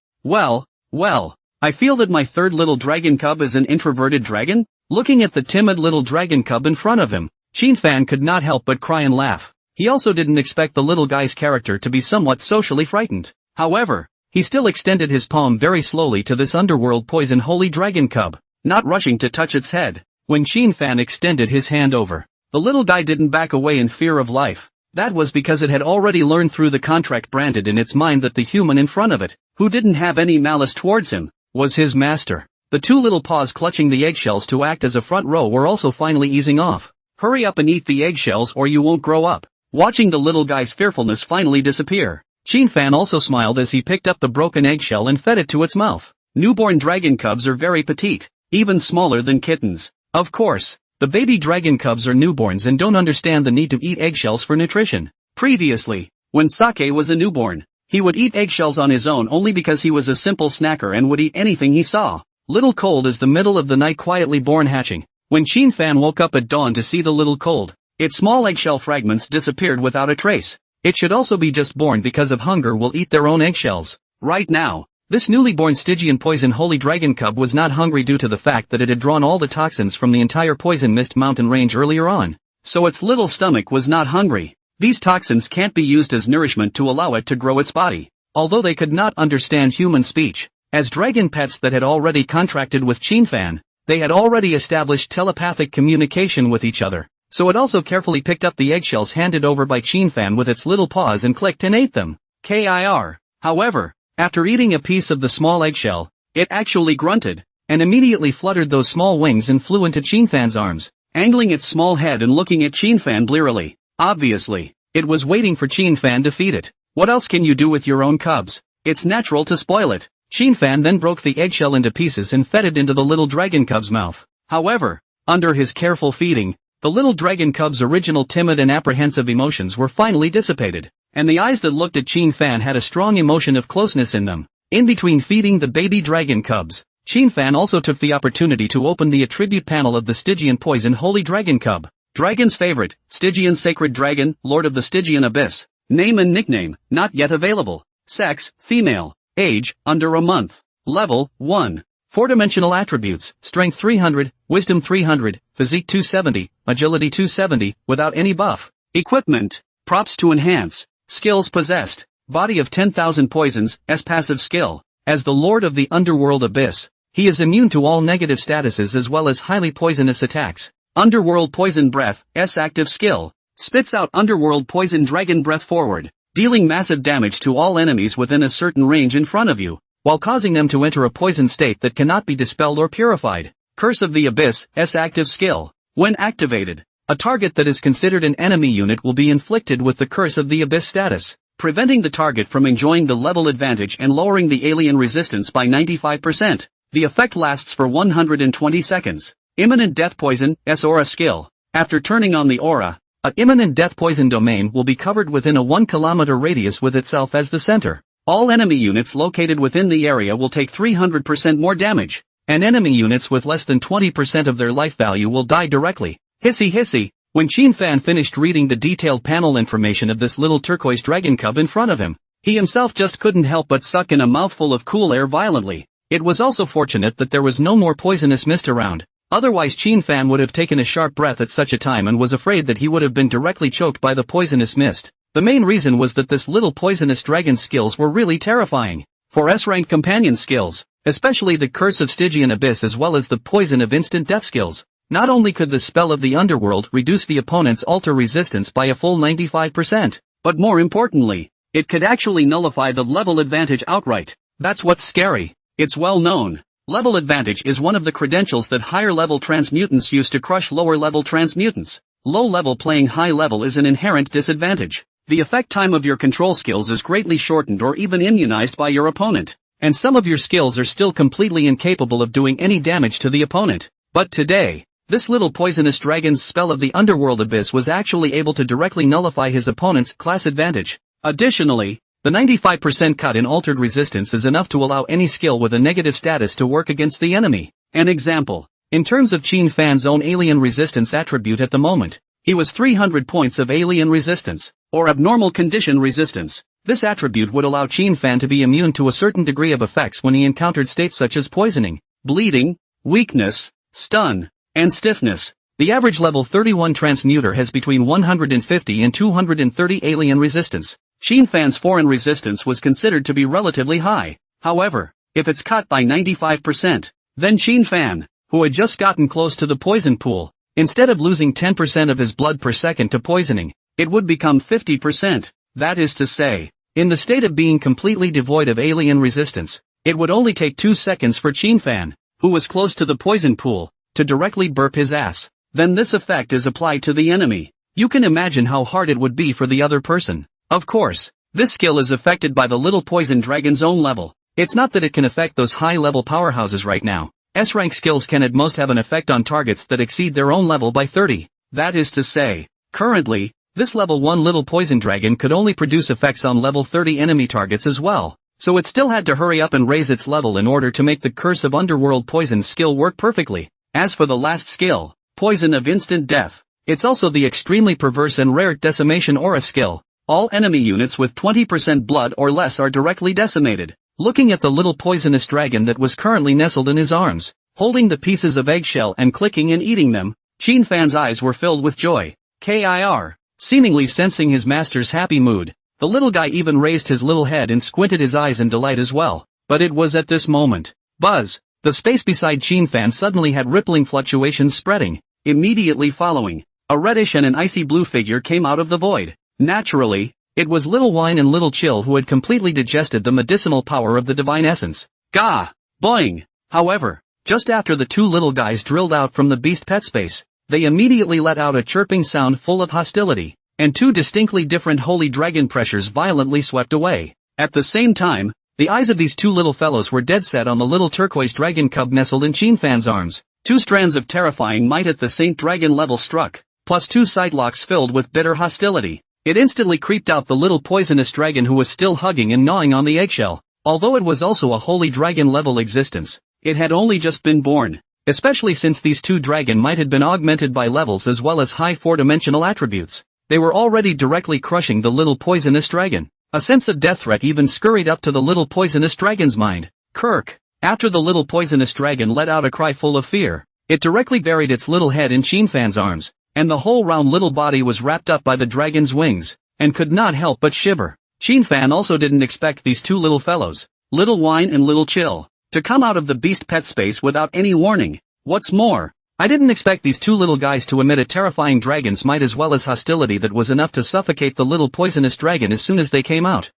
I feel that my third little dragon cub is an introverted dragon? Looking at the timid little dragon cub in front of him, Xin Fan could not help but cry and laugh. He also didn't expect the little guy's character to be somewhat socially frightened. However, he still extended his palm very slowly to this underworld poison holy dragon cub, not rushing to touch its head. When Xin Fan extended his hand over, the little guy didn't back away in fear of life. That was because it had already learned through the contract branded in its mind that the human in front of it, who didn't have any malice towards him, was his master. The two little paws clutching the eggshells to act as a front row were also finally easing off. Hurry up and eat the eggshells or you won't grow up. Watching the little guy's fearfulness finally disappear, Xin Fan also smiled as he picked up the broken eggshell and fed it to its mouth. Newborn dragon cubs are very petite, even smaller than kittens. Of course, the baby dragon cubs are newborns and don't understand the need to eat eggshells for nutrition. Previously, when Sake was a newborn, he would eat eggshells on his own only because he was a simple snacker and would eat anything he saw. Little Cold is the middle of the night quietly born hatching. When Xin Fan woke up at dawn to see the little Cold, its small eggshell fragments disappeared without a trace. It should also be just born because of hunger will eat their own eggshells. Right now, this newly born Stygian poison holy dragon cub was not hungry due to the fact that it had drawn all the toxins from the entire poison mist mountain range earlier on. So its little stomach was not hungry. These toxins can't be used as nourishment to allow it to grow its body. Although they could not understand human speech, as dragon pets that had already contracted with Xin Fan, they had already established telepathic communication with each other. So it also carefully picked up the eggshells handed over by Xin Fan with its little paws and clicked and ate them. KIR. However, after eating a piece of the small eggshell, it actually grunted, and immediately fluttered those small wings and flew into Xin Fan's arms, angling its small head and looking at Xin Fan blearily. Obviously, it was waiting for Xin Fan to feed it. What else can you do with your own cubs? It's natural to spoil it. Xin Fan then broke the eggshell into pieces and fed it into the little dragon cub's mouth. However, under his careful feeding, The little dragon cub's original timid and apprehensive emotions were finally dissipated, and the eyes that looked at Qin Fan had a strong emotion of closeness in them. In between feeding the baby dragon cubs, Qin Fan also took the opportunity to open the attribute panel of the Stygian Poison Holy Dragon Cub. Dragon's favorite, Stygian Sacred Dragon, Lord of the Stygian Abyss. Name and nickname, not yet available. Sex, female. Age, under a month. Level, 1. 4-dimensional attributes, Strength 300, Wisdom 300, Physique 270, Agility 270, without any buff. Equipment. Props to enhance. Skills possessed. Body of 10,000 poisons, S passive skill. As the Lord of the Underworld Abyss, he is immune to all negative statuses as well as highly poisonous attacks. Underworld Poison Breath, S active skill. Spits out Underworld Poison Dragon Breath forward, dealing massive damage to all enemies within a certain range in front of you, while causing them to enter a poison state that cannot be dispelled or purified. Curse of the Abyss, S active skill. When activated, a target that is considered an enemy unit will be inflicted with the Curse of the Abyss status, preventing the target from enjoying the level advantage and lowering the alien resistance by 95%. The effect lasts for 120 seconds. Imminent Death Poison, S aura skill. After turning on the aura, an imminent death poison domain will be covered within a 1 kilometer radius with itself as the center. All enemy units located within the area will take 300% more damage, and enemy units with less than 20% of their life value will die directly. Hissy hissy. When Qin Fan finished reading the detailed panel information of this little turquoise dragon cub in front of him, he himself just couldn't help but suck in a mouthful of cool air violently. It was also fortunate that there was no more poisonous mist around. Otherwise Qin Fan would have taken a sharp breath at such a time and was afraid that he would have been directly choked by the poisonous mist. The main reason was that this little poisonous dragon's skills were really terrifying. For S-rank companion skills, especially the Curse of Stygian Abyss as well as the Poison of Instant Death skills, not only could the spell of the underworld reduce the opponent's alter resistance by a full 95%, but more importantly, it could actually nullify the level advantage outright. That's what's scary. It's well known. Level advantage is one of the credentials that higher-level transmutants use to crush lower-level transmutants. Low-level playing high-level is an inherent disadvantage. The effect time of your control skills is greatly shortened or even immunized by your opponent, and some of your skills are still completely incapable of doing any damage to the opponent. But today, this little poisonous dragon's spell of the Underworld Abyss was actually able to directly nullify his opponent's class advantage. Additionally, the 95% cut in altered resistance is enough to allow any skill with a negative status to work against the enemy. An example. In terms of Qin Fan's own alien resistance attribute at the moment, he was 300 points of alien resistance, or abnormal condition resistance. This attribute would allow Qin Fan to be immune to a certain degree of effects when he encountered states such as poisoning, bleeding, weakness, stun, and stiffness. The average level 31 transmuter has between 150 and 230 alien resistance. Qin Fan's foreign resistance was considered to be relatively high. However, if it's cut by 95%, then Qin Fan, who had just gotten close to the poison pool, instead of losing 10% of his blood per second to poisoning, it would become 50%. That is to say, in the state of being completely devoid of alien resistance, it would only take 2 seconds for Qin Fan, who was close to the poison pool, to directly burp his ass. Then this effect is applied to the enemy. You can imagine how hard it would be for the other person. Of course, this skill is affected by the little poison dragon's own level. It's not that it can affect those high-level powerhouses right now. S-rank skills can at most have an effect on targets that exceed their own level by 30. That is to say, currently, this level 1 little poison dragon could only produce effects on level 30 enemy targets as well. So it still had to hurry up and raise its level in order to make the Curse of Underworld Poison skill work perfectly. As for the last skill, Poison of Instant Death, it's also the extremely perverse and rare Decimation Aura skill. All enemy units with 20% blood or less are directly decimated. Looking at the little poisonous dragon that was currently nestled in his arms, holding the pieces of eggshell and clicking and eating them, Qin Fan's eyes were filled with joy. Kir. Seemingly sensing his master's happy mood, the little guy even raised his little head and squinted his eyes in delight as well. But it was at this moment. Buzz! The space beside Qin Fan suddenly had rippling fluctuations spreading. Immediately following, a reddish and an icy blue figure came out of the void. Naturally, it was Little Wine and Little Chill who had completely digested the medicinal power of the divine essence. Gah! Boing! However, just after the two little guys drilled out from the beast pet space, they immediately let out a chirping sound full of hostility, and two distinctly different holy dragon pressures violently swept away. At the same time, the eyes of these two little fellows were dead set on the little turquoise dragon cub nestled in Qin Fan's arms. 2 strands of terrifying might at the Saint Dragon level struck, plus 2 sightlocks filled with bitter hostility. It instantly creeped out the little poisonous dragon who was still hugging and gnawing on the eggshell. Although it was also a holy dragon level existence, it had only just been born. Especially since these 2 dragon might had been augmented by levels as well as high 4-dimensional attributes. They were already directly crushing the little poisonous dragon. A sense of death threat even scurried up to the little poisonous dragon's mind. Kirk. After the little poisonous dragon let out a cry full of fear, it directly buried its little head in Qinfan's arms, and the whole round little body was wrapped up by the dragon's wings, and could not help but shiver. Qinfan also didn't expect these 2 little fellows, Little Wine and Little Chill, to come out of the beast pet space without any warning. What's more, I didn't expect these 2 little guys to emit a terrifying dragon's might as well as hostility that was enough to suffocate the little poisonous dragon as soon as they came out.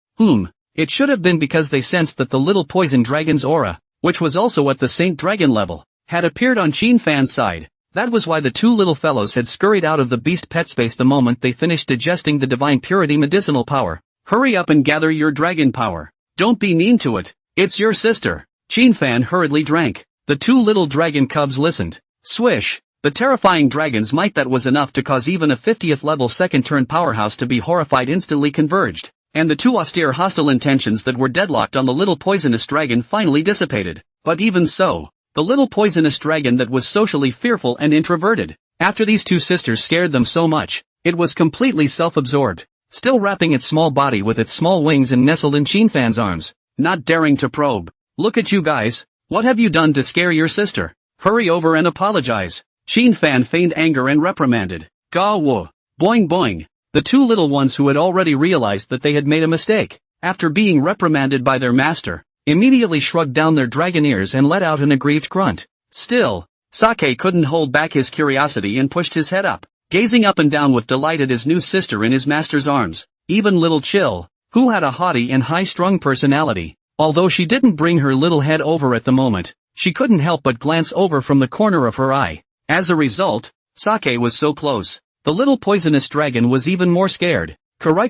It should have been because they sensed that the little poison dragon's aura, which was also at the Saint Dragon level, had appeared on Qinfan's side. That was why the 2 little fellows had scurried out of the beast pet space the moment they finished digesting the divine purity medicinal power. Hurry up and gather your dragon power. Don't be mean to it. It's your sister. Qinfan hurriedly drank. The 2 little dragon cubs listened. Swish. The terrifying dragon's might that was enough to cause even a 50th level second turn powerhouse to be horrified instantly converged, and the 2 austere hostile intentions that were deadlocked on the little poisonous dragon finally dissipated. But even so, the little poisonous dragon that was socially fearful and introverted, after these 2 sisters scared them so much, it was completely self-absorbed, still wrapping its small body with its small wings and nestled in Qinfan's arms, not daring to probe. Look at you guys. What have you done to scare your sister? Hurry over and apologize. Qinfan feigned anger and reprimanded. Ga wu. Boing boing. The 2 little ones who had already realized that they had made a mistake, after being reprimanded by their master, immediately shrugged down their dragon ears and let out an aggrieved grunt. Still, Sake couldn't hold back his curiosity and pushed his head up, gazing up and down with delight at his new sister in his master's arms. Even Little Chill, who had a haughty and high-strung personality, although she didn't bring her little head over at the moment, she couldn't help but glance over from the corner of her eye. As a result, Sake was so close. The little poisonous dragon was even more scared. Kirai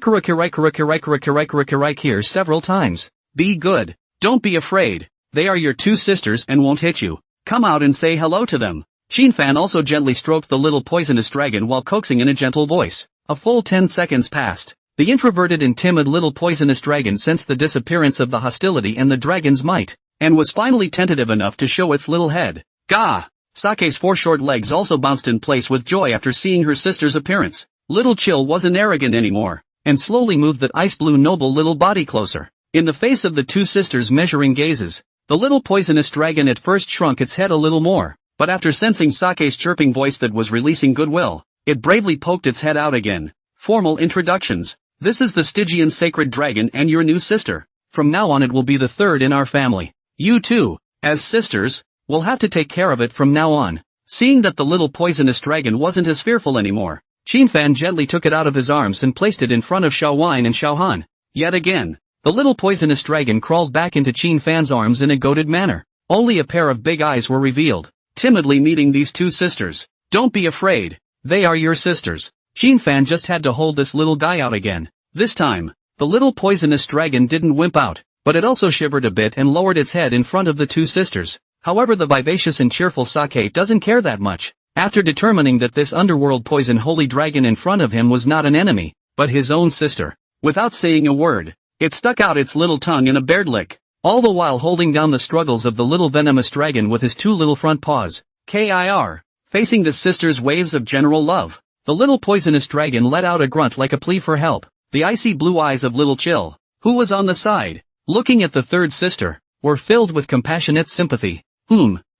here several times. Be good. Don't be afraid. They are your 2 sisters and won't hit you. Come out and say hello to them. Qinfan also gently stroked the little poisonous dragon while coaxing in a gentle voice. A full 10 seconds passed. The introverted and timid little poisonous dragon sensed the disappearance of the hostility and the dragon's might, and was finally tentative enough to show its little head. Gah! Sake's 4 short legs also bounced in place with joy after seeing her sister's appearance. Little Chill wasn't arrogant anymore, and slowly moved that ice-blue noble little body closer. In the face of the 2 sisters' measuring gazes, the little poisonous dragon at first shrunk its head a little more, but after sensing Sake's chirping voice that was releasing goodwill, it bravely poked its head out again. Formal introductions. This is the Stygian sacred dragon and your new sister. From now on it will be the 3rd in our family. You too, as sisters, will have to take care of it from now on. Seeing that the little poisonous dragon wasn't as fearful anymore, Qinfan gently took it out of his arms and placed it in front of Xiaowine and Xiaohan. Yet again, the little poisonous dragon crawled back into Qinfan's arms in a goaded manner. Only a pair of big eyes were revealed, timidly meeting these 2 sisters. Don't be afraid. They are your sisters. Qinfan just had to hold this little guy out again. This time, the little poisonous dragon didn't wimp out, but it also shivered a bit and lowered its head in front of the 2 sisters. However, the vivacious and cheerful Sake doesn't care that much. After determining that this underworld poison holy dragon in front of him was not an enemy, but his own sister, without saying a word, it stuck out its little tongue in a beard lick, all the while holding down the struggles of the little venomous dragon with his 2 little front paws. Facing the sisters' waves of general love, the little poisonous dragon let out a grunt like a plea for help. The icy blue eyes of Little Chill, who was on the side, looking at the 3rd sister, were filled with compassionate sympathy.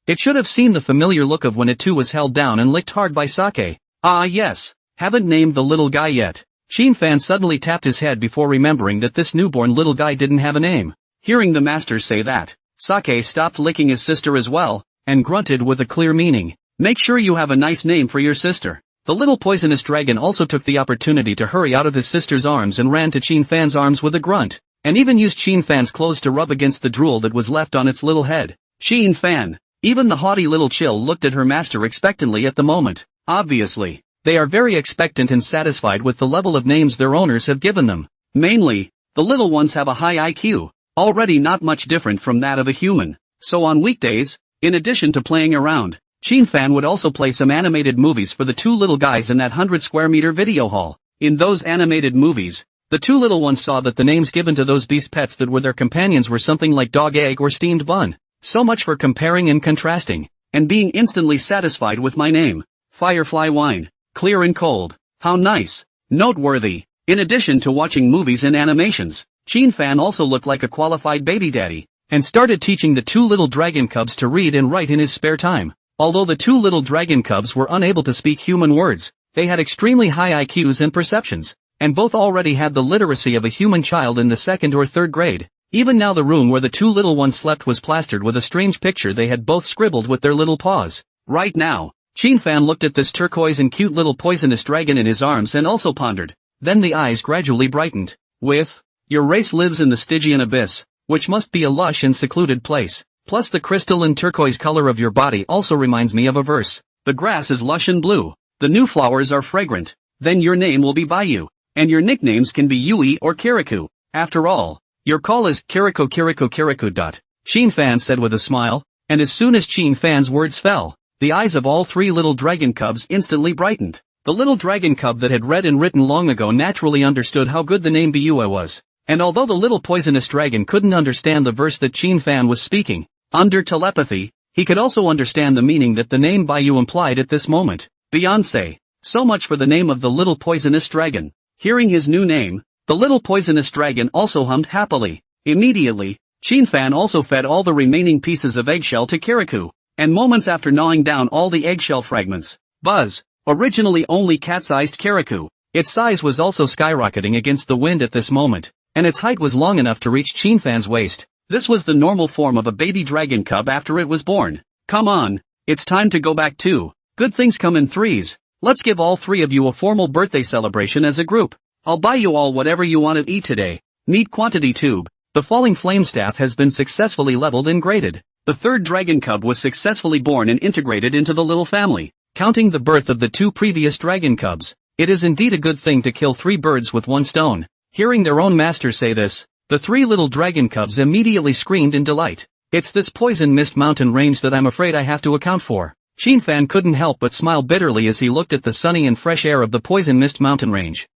It should have seen the familiar look of when it too was held down and licked hard by Sake. Ah yes, haven't named the little guy yet. Qinfan suddenly tapped his head before remembering that this newborn little guy didn't have a name. Hearing the master say that, Sake stopped licking his sister as well, and grunted with a clear meaning. Make sure you have a nice name for your sister. The little poisonous dragon also took the opportunity to hurry out of his sister's arms and ran to Qinfan's arms with a grunt, and even used Qinfan's clothes to rub against the drool that was left on its little head. Qinfan. Even the haughty Little Chill looked at her master expectantly at the moment. Obviously, they are very expectant and satisfied with the level of names their owners have given them. Mainly, the little ones have a high IQ, already not much different from that of a human. So on weekdays, in addition to playing around, Fan would also play some animated movies for the two little guys in that 100 square meter video hall. In those animated movies, the two little ones saw that the names given to those beast pets that were their companions were something like dog egg or steamed bun. So much for comparing and contrasting, and being instantly satisfied with my name. Firefly wine. Clear and cold. How nice. Noteworthy. In addition to watching movies and animations, Fan also looked like a qualified baby daddy, and started teaching the two little dragon cubs to read and write in his spare time. Although the two little dragon cubs were unable to speak human words, they had extremely high IQs and perceptions, and both already had the literacy of a human child in the 2nd or 3rd grade. Even now the room where the two little ones slept was plastered with a strange picture they had both scribbled with their little paws. Right now, Fan looked at this turquoise and cute little poisonous dragon in his arms and also pondered. Then the eyes gradually brightened. With, your race lives in the Stygian abyss, which must be a lush and secluded place. Plus the crystal and turquoise color of your body also reminds me of a verse. The grass is lush and blue. The new flowers are fragrant. Then your name will be Bayou. And your nicknames can be Yui or Kirikou. After all, your call is Kirikou Kirikou Kirikou. Fan said with a smile, and as soon as Fan's words fell, the eyes of all three little dragon cubs instantly brightened. The little dragon cub that had read and written long ago naturally understood how good the name Bayou was. And although the little poisonous dragon couldn't understand the verse that Fan was speaking, under telepathy, he could also understand the meaning that the name Bayou implied at this moment. Beyonce. So much for the name of the little poisonous dragon. Hearing his new name, the little poisonous dragon also hummed happily. Immediately, Fan also fed all the remaining pieces of eggshell to Kirikou, and moments after gnawing down all the eggshell fragments, Buzz, originally only cat-sized Kirikou, its size was also skyrocketing against the wind at this moment, and its height was long enough to reach Fan's waist. This was the normal form of a baby dragon cub after it was born. Come on, it's time to go back too. Good things come in threes. Let's give all three of you a formal birthday celebration as a group. I'll buy you all whatever you want to eat today. Meat quantity tube. The falling flame staff has been successfully leveled and graded. The third dragon cub was successfully born and integrated into the little family. Counting the birth of the two previous dragon cubs, it is indeed a good thing to kill 3 birds with 1 stone. Hearing their own master say this, the 3 little dragon cubs immediately screamed in delight. It's this poison mist mountain range that I'm afraid I have to account for. Fan couldn't help but smile bitterly as he looked at the sunny and fresh air of the poison mist mountain range.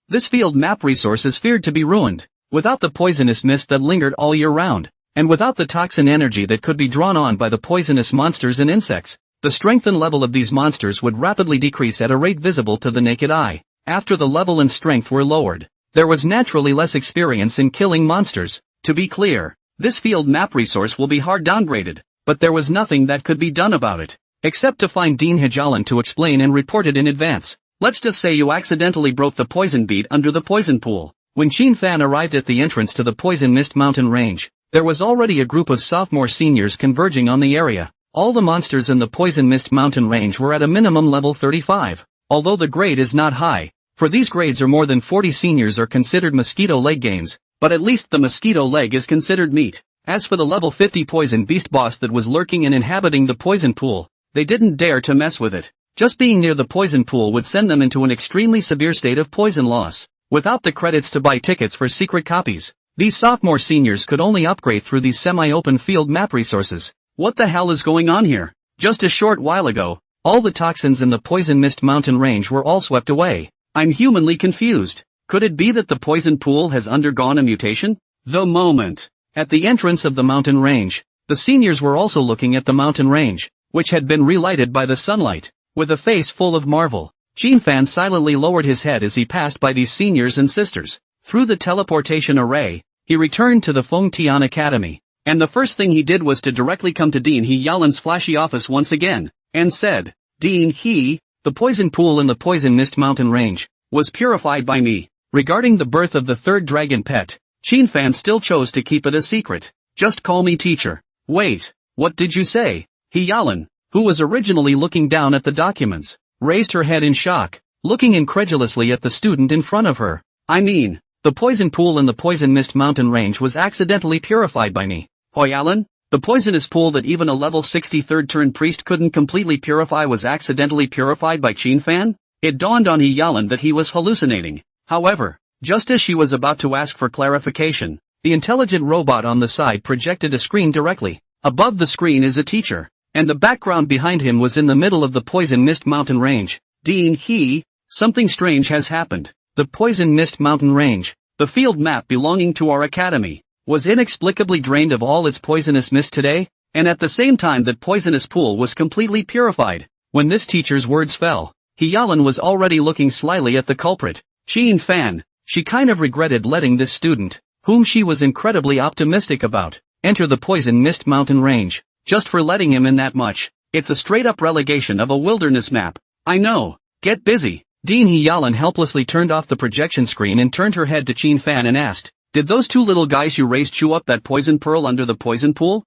This field map resource is feared to be ruined. Without the poisonous mist that lingered all year round, and without the toxin energy that could be drawn on by the poisonous monsters and insects, the strength and level of these monsters would rapidly decrease at a rate visible to the naked eye. After the level and strength were lowered, there was naturally less experience in killing monsters. To be clear, this field map resource will be hard downgraded, but there was nothing that could be done about it, except to find Dean Hijalan to explain and report it in advance. Let's just say you accidentally broke the poison bead under the poison pool. When Fan arrived at the entrance to the Poison Mist Mountain Range, there was already a group of sophomore seniors converging on the area. All the monsters in the Poison Mist Mountain Range were at a minimum level 35, although the grade is not high. For these grades or more than 40 seniors are considered mosquito leg gains, but at least the mosquito leg is considered meat. As for the level 50 poison beast boss that was lurking and inhabiting the poison pool, they didn't dare to mess with it. Just being near the poison pool would send them into an extremely severe state of poison loss. Without the credits to buy tickets for secret copies, these sophomore seniors could only upgrade through these semi-open field map resources. What the hell is going on here? Just a short while ago, all the toxins in the Poison Mist Mountain Range were all swept away. I'm humanly confused. Could it be that the poison pool has undergone a mutation? The moment. At the entrance of the mountain range, the seniors were also looking at the mountain range, which had been relighted by the sunlight. With a face full of marvel, Fan silently lowered his head as he passed by these seniors and sisters. Through the teleportation array, he returned to the Feng Tian Academy, and the first thing he did was to directly come to Dean He Yalan's flashy office once again, and said, Dean He, the poison pool in the Poison Mist Mountain Range was purified by me. Regarding the birth of the third dragon pet, Fan still chose to keep it a secret. Just call me teacher. Wait, what did you say? He Yalan, who was originally looking down at the documents, raised her head in shock, looking incredulously at the student in front of her. I mean, the poison pool in the Poison Mist Mountain Range was accidentally purified by me. Hoyalan? The poisonous pool that even a level 63rd turn priest couldn't completely purify was accidentally purified by Fan? It dawned on He Yalan that he was hallucinating. However, just as she was about to ask for clarification, the intelligent robot on the side projected a screen directly. Above the screen is a teacher, and the background behind him was in the middle of the Poison Mist Mountain Range. Dean, something strange has happened. The Poison Mist Mountain Range, the field map belonging to our academy, was inexplicably drained of all its poisonous mist today, and at the same time that poisonous pool was completely purified. When this teacher's words fell, Hyalan was already looking slyly at the culprit, Xin Fan. She kind of regretted letting this student, whom she was incredibly optimistic about, enter the Poison Mist Mountain Range, just for letting him in that much. It's a straight-up relegation of a wilderness map. I know. Get busy. Dean Hyalan helplessly turned off the projection screen and turned her head to Xin Fan and asked, "Did those two little guys you raised chew up that poison pearl under the poison pool?"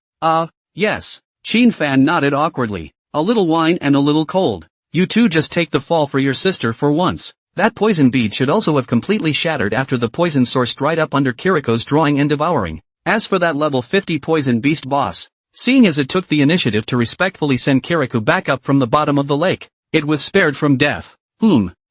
Yes. Xin Fan nodded awkwardly. A little wine and a little cold. You two just take the fall for your sister for once. That poison bead should also have completely shattered after the poison source dried up under Kiriko's drawing and devouring. As for that level 50 poison beast boss, seeing as it took the initiative to respectfully send Kiriko back up from the bottom of the lake, it was spared from death.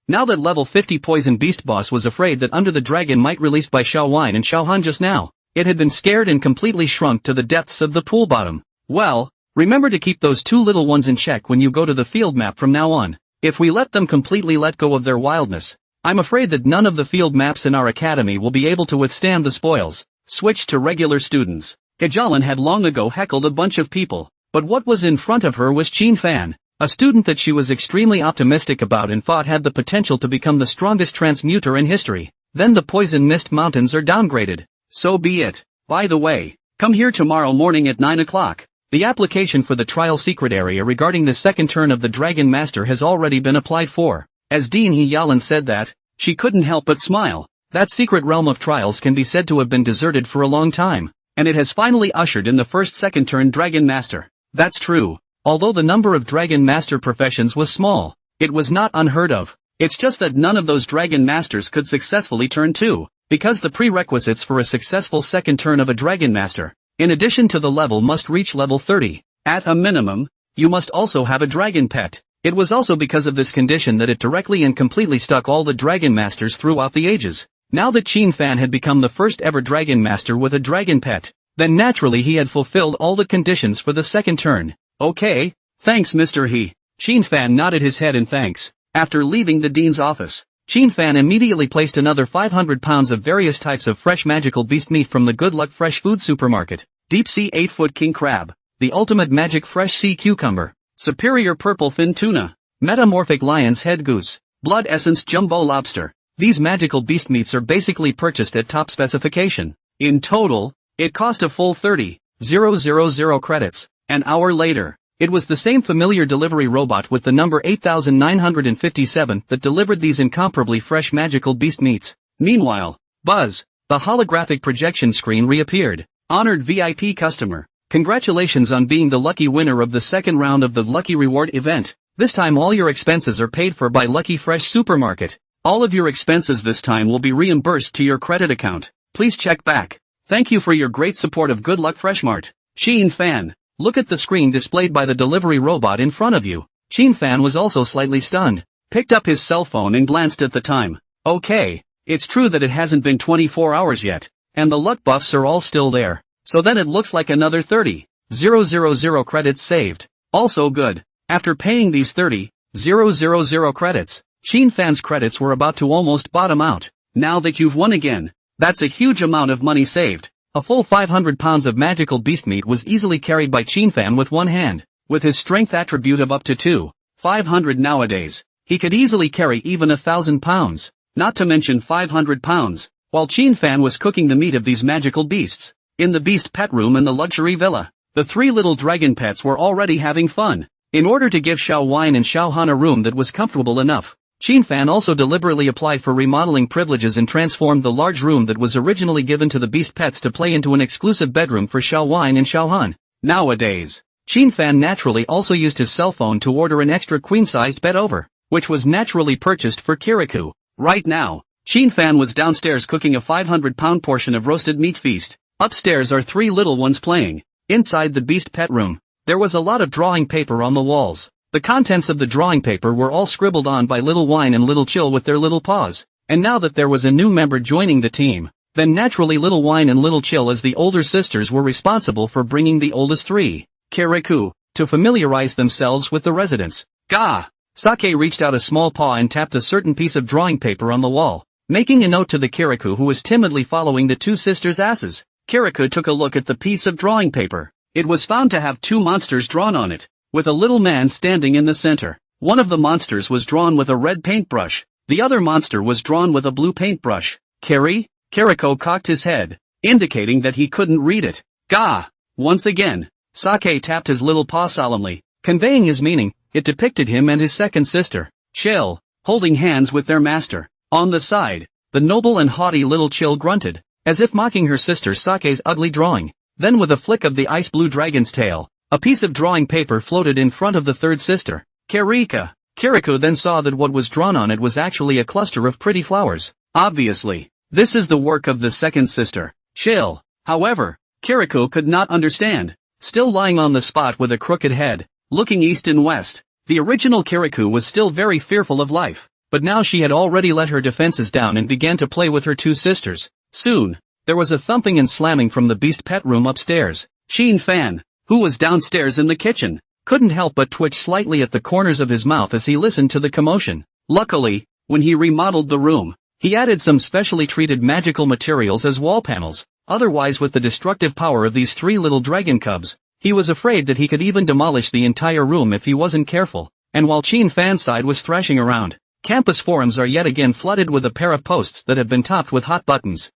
Now that level 50 poison beast boss was afraid that Under the Dragon might released by Xiaowine and Xiaohan just now, it had been scared and completely shrunk to the depths of the pool bottom. Well, remember to keep those two little ones in check when you go to the field map from now on. If we let them completely let go of their wildness, I'm afraid that none of the field maps in our academy will be able to withstand the spoils. Switch to regular students. Hyalan had long ago heckled a bunch of people, but what was in front of her was Xin Fan, a student that she was extremely optimistic about and thought had the potential to become the strongest transmuter in history. Then the Poison Mist Mountains are downgraded. So be it. By the way, come here tomorrow morning at 9 o'clock. The application for the trial secret area regarding the second turn of the Dragon Master has already been applied for. As Dean Hyalan said that, she couldn't help but smile. That secret realm of trials can be said to have been deserted for a long time, and it has finally ushered in the first second turn Dragon Master. That's true. Although the number of Dragon Master professions was small, it was not unheard of. It's just that none of those Dragon Masters could successfully turn 2, because the prerequisites for a successful second turn of a Dragon Master, in addition to the level, must reach level 30. At a minimum, you must also have a dragon pet. It was also because of this condition that it directly and completely stuck all the Dragon Masters throughout the ages. Now that Xin Fan had become the first ever Dragon Master with a dragon pet, then naturally he had fulfilled all the conditions for the second turn. Okay, thanks Mr. He. Xin Fan nodded his head in thanks. After leaving the dean's office, Xin Fan immediately placed another 500 pounds of various types of fresh magical beast meat from the Good Luck Fresh Food Supermarket. Deep Sea 8-foot king crab, the ultimate magic fresh sea cucumber, superior purple fin tuna, metamorphic lion's head goose, blood essence jumbo lobster. These magical beast meats are basically purchased at top specification. In total, it cost a full 30,000 credits. An hour later, it was the same familiar delivery robot with the number 8957 that delivered these incomparably fresh magical beast meats. Meanwhile, buzz, the holographic projection screen reappeared. Honored VIP customer, congratulations on being the lucky winner of the second round of the Lucky Reward event. This time all your expenses are paid for by Lucky Fresh Supermarket. All of your expenses this time will be reimbursed to your credit account. Please check back. Thank you for your great support of Good Luck Freshmart. Xin Fan. Look at the screen displayed by the delivery robot in front of you. Xin Fan was also slightly stunned, picked up his cell phone and glanced at the time. Okay, it's true that it hasn't been 24 hours yet, and the luck buffs are all still there, so then it looks like another 30,000 credits saved. Also good. After paying these 30,000 credits, Xin Fan's credits were about to almost bottom out. Now that you've won again, that's a huge amount of money saved. A full 500 pounds of magical beast meat was easily carried by Xin Fan with one hand. With his strength attribute of up to 2,500 nowadays, he could easily carry even 1,000 pounds, not to mention 500 pounds, while Xin Fan was cooking the meat of these magical beasts. In the beast pet room in the luxury villa, the three little dragon pets were already having fun. In order to give Xiaowine and Xiaohan a room that was comfortable enough, Xin Fan also deliberately applied for remodeling privileges and transformed the large room that was originally given to the beast pets to play into an exclusive bedroom for Xiaowine and Xiaohan. Nowadays, Xin Fan naturally also used his cell phone to order an extra queen-sized bed over, which was naturally purchased for Kiriko. Right now, Xin Fan was downstairs cooking a 500-pound portion of roasted meat feast. Upstairs are three little ones playing. Inside the beast pet room, there was a lot of drawing paper on the walls. The contents of the drawing paper were all scribbled on by Little Wine and Little Chill with their little paws. And now that there was a new member joining the team, then naturally Little Wine and Little Chill as the older sisters were responsible for bringing the oldest three, Kiriko, to familiarize themselves with the residents. Gah! Sake reached out a small paw and tapped a certain piece of drawing paper on the wall, making a note to the Kirikou who was timidly following the two sisters' asses. Kirikou took a look at the piece of drawing paper. It was found to have two monsters drawn on it, with a little man standing in the center. One of the monsters was drawn with a red paintbrush. The other monster was drawn with a blue paintbrush. Kirikou cocked his head, indicating that he couldn't read it. Gah! Once again, Sake tapped his little paw solemnly, conveying his meaning. It depicted him and his second sister, Chill, holding hands with their master. On the side, the noble and haughty little Chill grunted, as if mocking her sister Sake's ugly drawing. Then with a flick of the ice-blue dragon's tail, a piece of drawing paper floated in front of the third sister, Kirikou then saw that what was drawn on it was actually a cluster of pretty flowers. Obviously, this is the work of the second sister, Chill. However, Kirikou could not understand. Still lying on the spot with a crooked head, looking east and west, the original Kirikou was still very fearful of life, but now she had already let her defenses down and began to play with her two sisters. Soon, there was a thumping and slamming from the beast pet room upstairs. Shin Fan, who was downstairs in the kitchen, couldn't help but twitch slightly at the corners of his mouth as he listened to the commotion. Luckily, when he remodeled the room, he added some specially treated magical materials as wall panels. Otherwise, with the destructive power of these three little dragon cubs, he was afraid that he could even demolish the entire room if he wasn't careful. And while Shin Fan's side was thrashing around, campus forums are yet again flooded with a pair of posts that have been topped with hot buttons.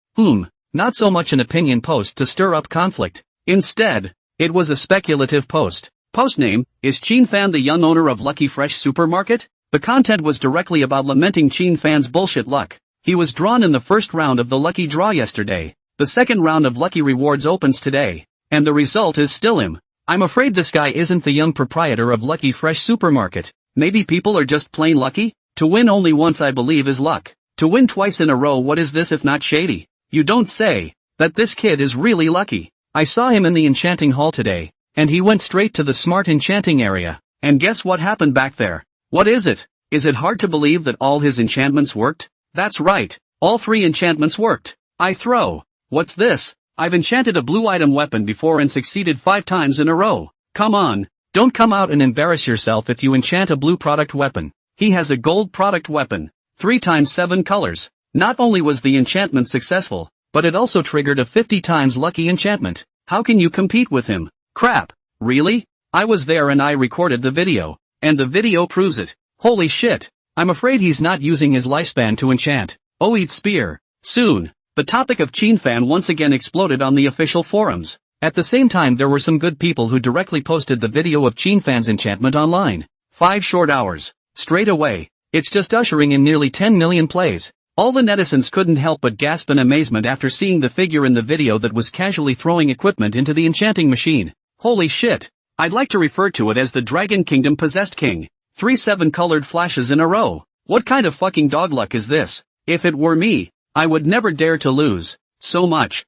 Not so much an opinion post to stir up conflict. Instead, it was a speculative post. Post name, is Shin Fan the young owner of Lucky Fresh Supermarket? The content was directly about lamenting Shin Fan's bullshit luck. He was drawn in the first round of the lucky draw yesterday. The second round of lucky rewards opens today, and the result is still him. I'm afraid this guy isn't the young proprietor of Lucky Fresh Supermarket. Maybe people are just plain lucky? To win only once I believe is luck. To win twice in a row, what is this if not shady? You don't say. That this kid is really lucky. I saw him in the enchanting hall today, and he went straight to the smart enchanting area. And guess what happened back there? What is it? Is it hard to believe that all his enchantments worked? That's right. All 3 enchantments worked. I throw. What's this? I've enchanted a blue item weapon before and succeeded 5 times in a row. Come on. Don't come out and embarrass yourself if you enchant a blue product weapon. He has a gold product weapon. 3 times 7 colors. Not only was the enchantment successful, but it also triggered a 50 times lucky enchantment. How can you compete with him? Crap. Really? I was there and I recorded the video. And the video proves it. Holy shit. I'm afraid he's not using his lifespan to enchant. Oh, eat spear. Soon, the topic of Shin Fan once again exploded on the official forums. At the same time, there were some good people who directly posted the video of Shin Fan's enchantment online. 5 short hours. Straight away. It's just ushering in nearly 10 million plays. All the netizens couldn't help but gasp in amazement after seeing the figure in the video that was casually throwing equipment into the enchanting machine. Holy shit. I'd like to refer to it as the Dragon Kingdom Possessed King. 3 7-colored flashes in a row. What kind of fucking dog luck is this? If it were me, I would never dare to lose so much.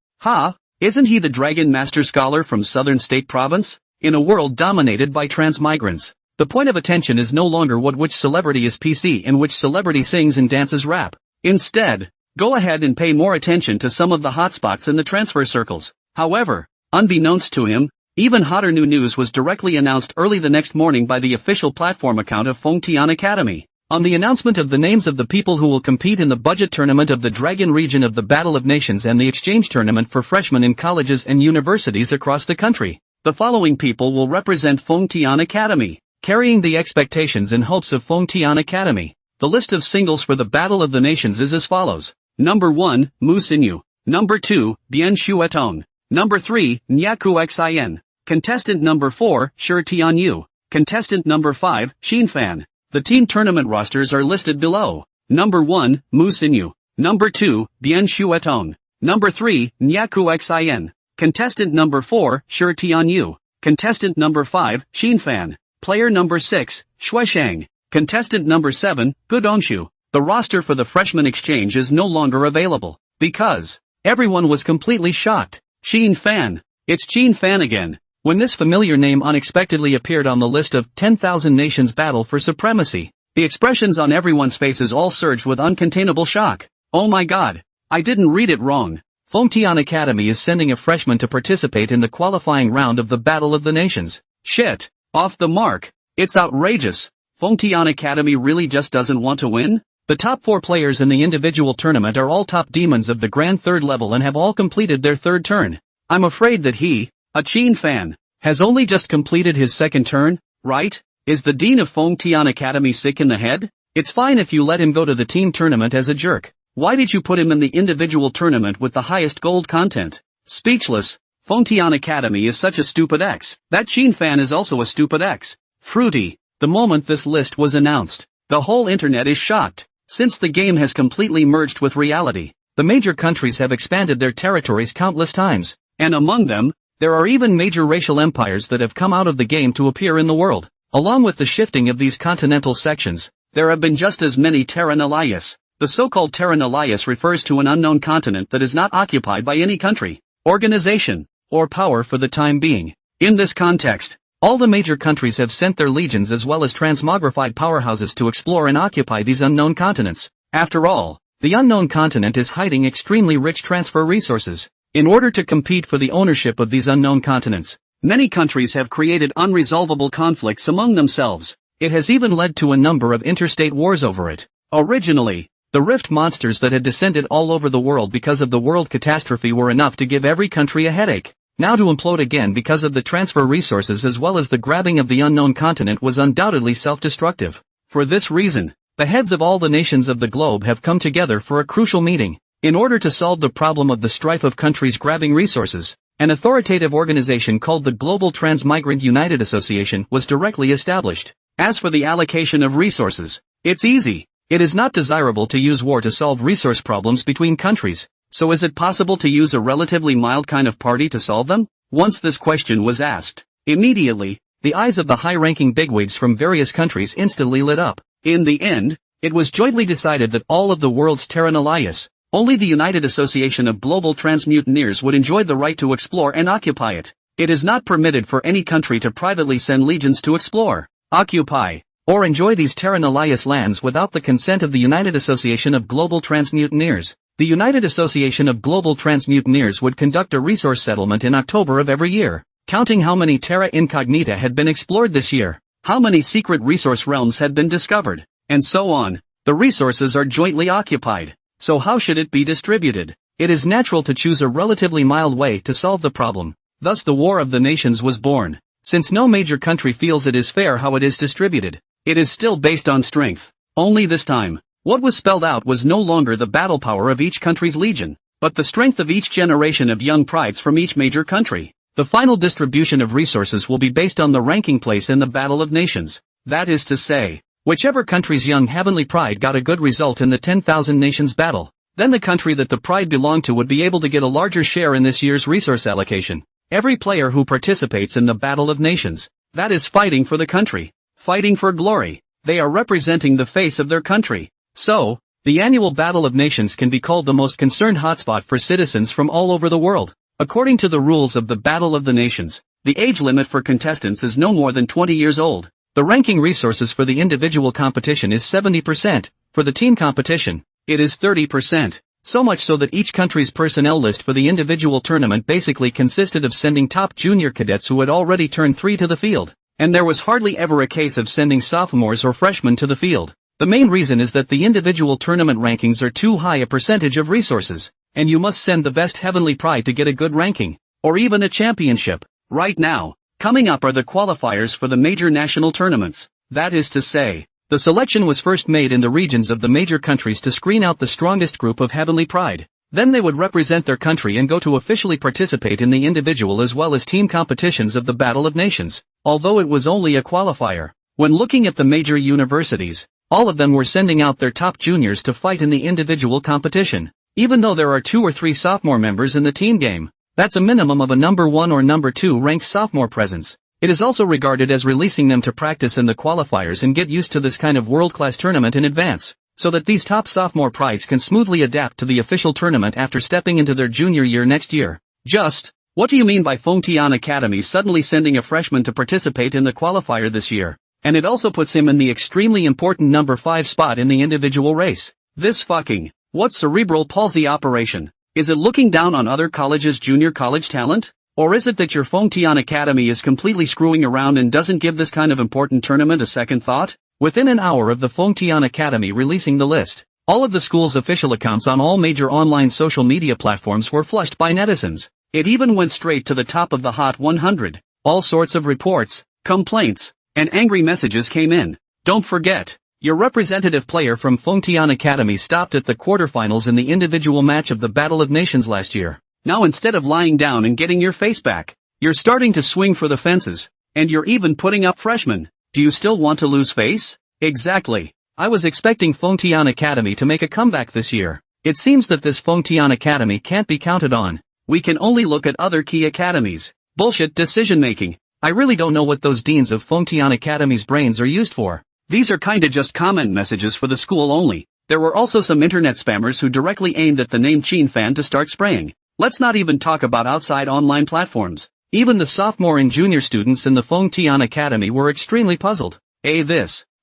Isn't he the Dragon Master Scholar from Southern State Province? In a world dominated by transmigrants, the point of attention is no longer which celebrity is PC and which celebrity sings and dances rap. Instead, go ahead and pay more attention to some of the hotspots in the transfer circles. However, unbeknownst to him, even hotter new news was directly announced early the next morning by the official platform account of Fengtian Academy. On the announcement of the names of the people who will compete in the budget tournament of the Dragon region of the Battle of Nations and the exchange tournament for freshmen in colleges and universities across the country, the following people will represent Fengtian Academy, carrying the expectations and hopes of Fengtian Academy. The list of singles for the Battle of the Nations is as follows. Number 1, Mu Xinyu. Number 2, Bian Shuetong. Number 3, Nyaku Xin. Contestant number 4, Shi Tianyu. Contestant number 5, Shin Fan. The team tournament rosters are listed below. Number 1, Mu Xinyu. Number 2, Bian Shuetong. Number 3, Nyaku Xin. Contestant number 4, Shi Tianyu. Contestant number 5, Shin Fan. Player number 6, Shueshang. Contestant number 7, Gudongshu. The roster for the freshman exchange is no longer available, because everyone was completely shocked. Shin Fan. It's Shin Fan again. When this familiar name unexpectedly appeared on the list of 10,000 nations battle for supremacy, the expressions on everyone's faces all surged with uncontainable shock. Oh my god. I didn't read it wrong. Fengtian Academy is sending a freshman to participate in the qualifying round of the Battle of the Nations. Shit. Off the mark. It's outrageous. Fengtian Academy really just doesn't want to win? The top 4 players in the individual tournament are all top demons of the Grand Third level and have all completed their third turn. I'm afraid that he, a Qin fan, has only just completed his second turn, right? Is the Dean of Fengtian Academy sick in the head? It's fine if you let him go to the team tournament as a jerk. Why did you put him in the individual tournament with the highest gold content? Speechless. Fengtian Academy is such a stupid X. That Qin fan is also a stupid X. Fruity. The moment this list was announced, the whole internet is shocked. Since the game has completely merged with reality, the major countries have expanded their territories countless times, and among them, there are even major racial empires that have come out of the game to appear in the world. Along with the shifting of these continental sections, there have been just as many Terran Allies. The so-called Terran Allies refers to an unknown continent that is not occupied by any country, organization, or power for the time being. In this context, all the major countries have sent their legions as well as transmogrified powerhouses to explore and occupy these unknown continents. After all, the unknown continent is hiding extremely rich transfer resources. In order to compete for the ownership of these unknown continents, many countries have created unresolvable conflicts among themselves. It has even led to a number of interstate wars over it. Originally, the rift monsters that had descended all over the world because of the world catastrophe were enough to give every country a headache. Now to implode again because of the transfer resources as well as the grabbing of the unknown continent was undoubtedly self-destructive. For this reason, the heads of all the nations of the globe have come together for a crucial meeting. In order to solve the problem of the strife of countries grabbing resources, an authoritative organization called the Global Transmigrant United Association was directly established. As for the allocation of resources, it's easy. It is not desirable to use war to solve resource problems between countries. So is it possible to use a relatively mild kind of party to solve them? Once this question was asked, immediately, the eyes of the high-ranking bigwigs from various countries instantly lit up. In the end, it was jointly decided that all of the world's Terran Allies, only the United Association of Global Transmutineers would enjoy the right to explore and occupy it. It is not permitted for any country to privately send legions to explore, occupy, or enjoy these Terran Allies lands without the consent of the United Association of Global Transmutineers. The United Association of Global Transmutineers would conduct a resource settlement in October of every year, counting how many terra incognita had been explored this year, how many secret resource realms had been discovered, and so on. The resources are jointly occupied, so how should it be distributed? It is natural to choose a relatively mild way to solve the problem. Thus the War of the Nations was born. Since no major country feels it is fair how it is distributed, it is still based on strength. Only this time, what was spelled out was no longer the battle power of each country's legion, but the strength of each generation of young prides from each major country. The final distribution of resources will be based on the ranking place in the Battle of Nations. That is to say, whichever country's young heavenly pride got a good result in the 10,000 nations battle, then the country that the pride belonged to would be able to get a larger share in this year's resource allocation. Every player who participates in the Battle of Nations, that is fighting for the country, fighting for glory. They are representing the face of their country. So, the annual Battle of Nations can be called the most concerned hotspot for citizens from all over the world. According to the rules of the Battle of the Nations, the age limit for contestants is no more than 20 years old. The ranking resources for the individual competition is 70%, for the team competition, it is 30%. So much so that each country's personnel list for the individual tournament basically consisted of sending top junior cadets who had already turned 3 to the field, and there was hardly ever a case of sending sophomores or freshmen to the field. The main reason is that the individual tournament rankings are too high a percentage of resources, and you must send the best heavenly pride to get a good ranking, or even a championship. Right now, coming up are the qualifiers for the major national tournaments. That is to say, the selection was first made in the regions of the major countries to screen out the strongest group of heavenly pride. Then they would represent their country and go to officially participate in the individual as well as team competitions of the Battle of Nations, although it was only a qualifier. When looking at the major universities, all of them were sending out their top juniors to fight in the individual competition. Even though there are 2 or 3 sophomore members in the team game, that's a minimum of a number 1 or number 2 ranked sophomore presence. It is also regarded as releasing them to practice in the qualifiers and get used to this kind of world-class tournament in advance, so that these top sophomore prides can smoothly adapt to the official tournament after stepping into their junior year next year. Just, what do you mean by Fengtian Academy suddenly sending a freshman to participate in the qualifier this year? And it also puts him in the extremely important number 5 spot in the individual race. This fucking, what cerebral palsy operation? Is it looking down on other colleges' junior college talent? Or is it that your Fengtian Academy is completely screwing around and doesn't give this kind of important tournament a second thought? Within an hour of the Fengtian Academy releasing the list, all of the school's official accounts on all major online social media platforms were flushed by netizens. It even went straight to the top of the Hot 100. All sorts of reports, complaints, and angry messages came in. Don't forget, your representative player from Fengtian Academy stopped at the quarterfinals in the individual match of the Battle of Nations last year. Now instead of lying down and getting your face back, you're starting to swing for the fences, and you're even putting up freshmen. Do you still want to lose face? Exactly. I was expecting Fengtian Academy to make a comeback this year. It seems that this Fengtian Academy can't be counted on. We can only look at other key academies. Bullshit decision making. I really don't know what those deans of Fengtian Academy's brains are used for. These are kinda just comment messages for the school only. There were also some internet spammers who directly aimed at the name Qin Fan to start spraying. Let's not even talk about outside online platforms. Even the sophomore and junior students in the Fengtian Academy were extremely puzzled.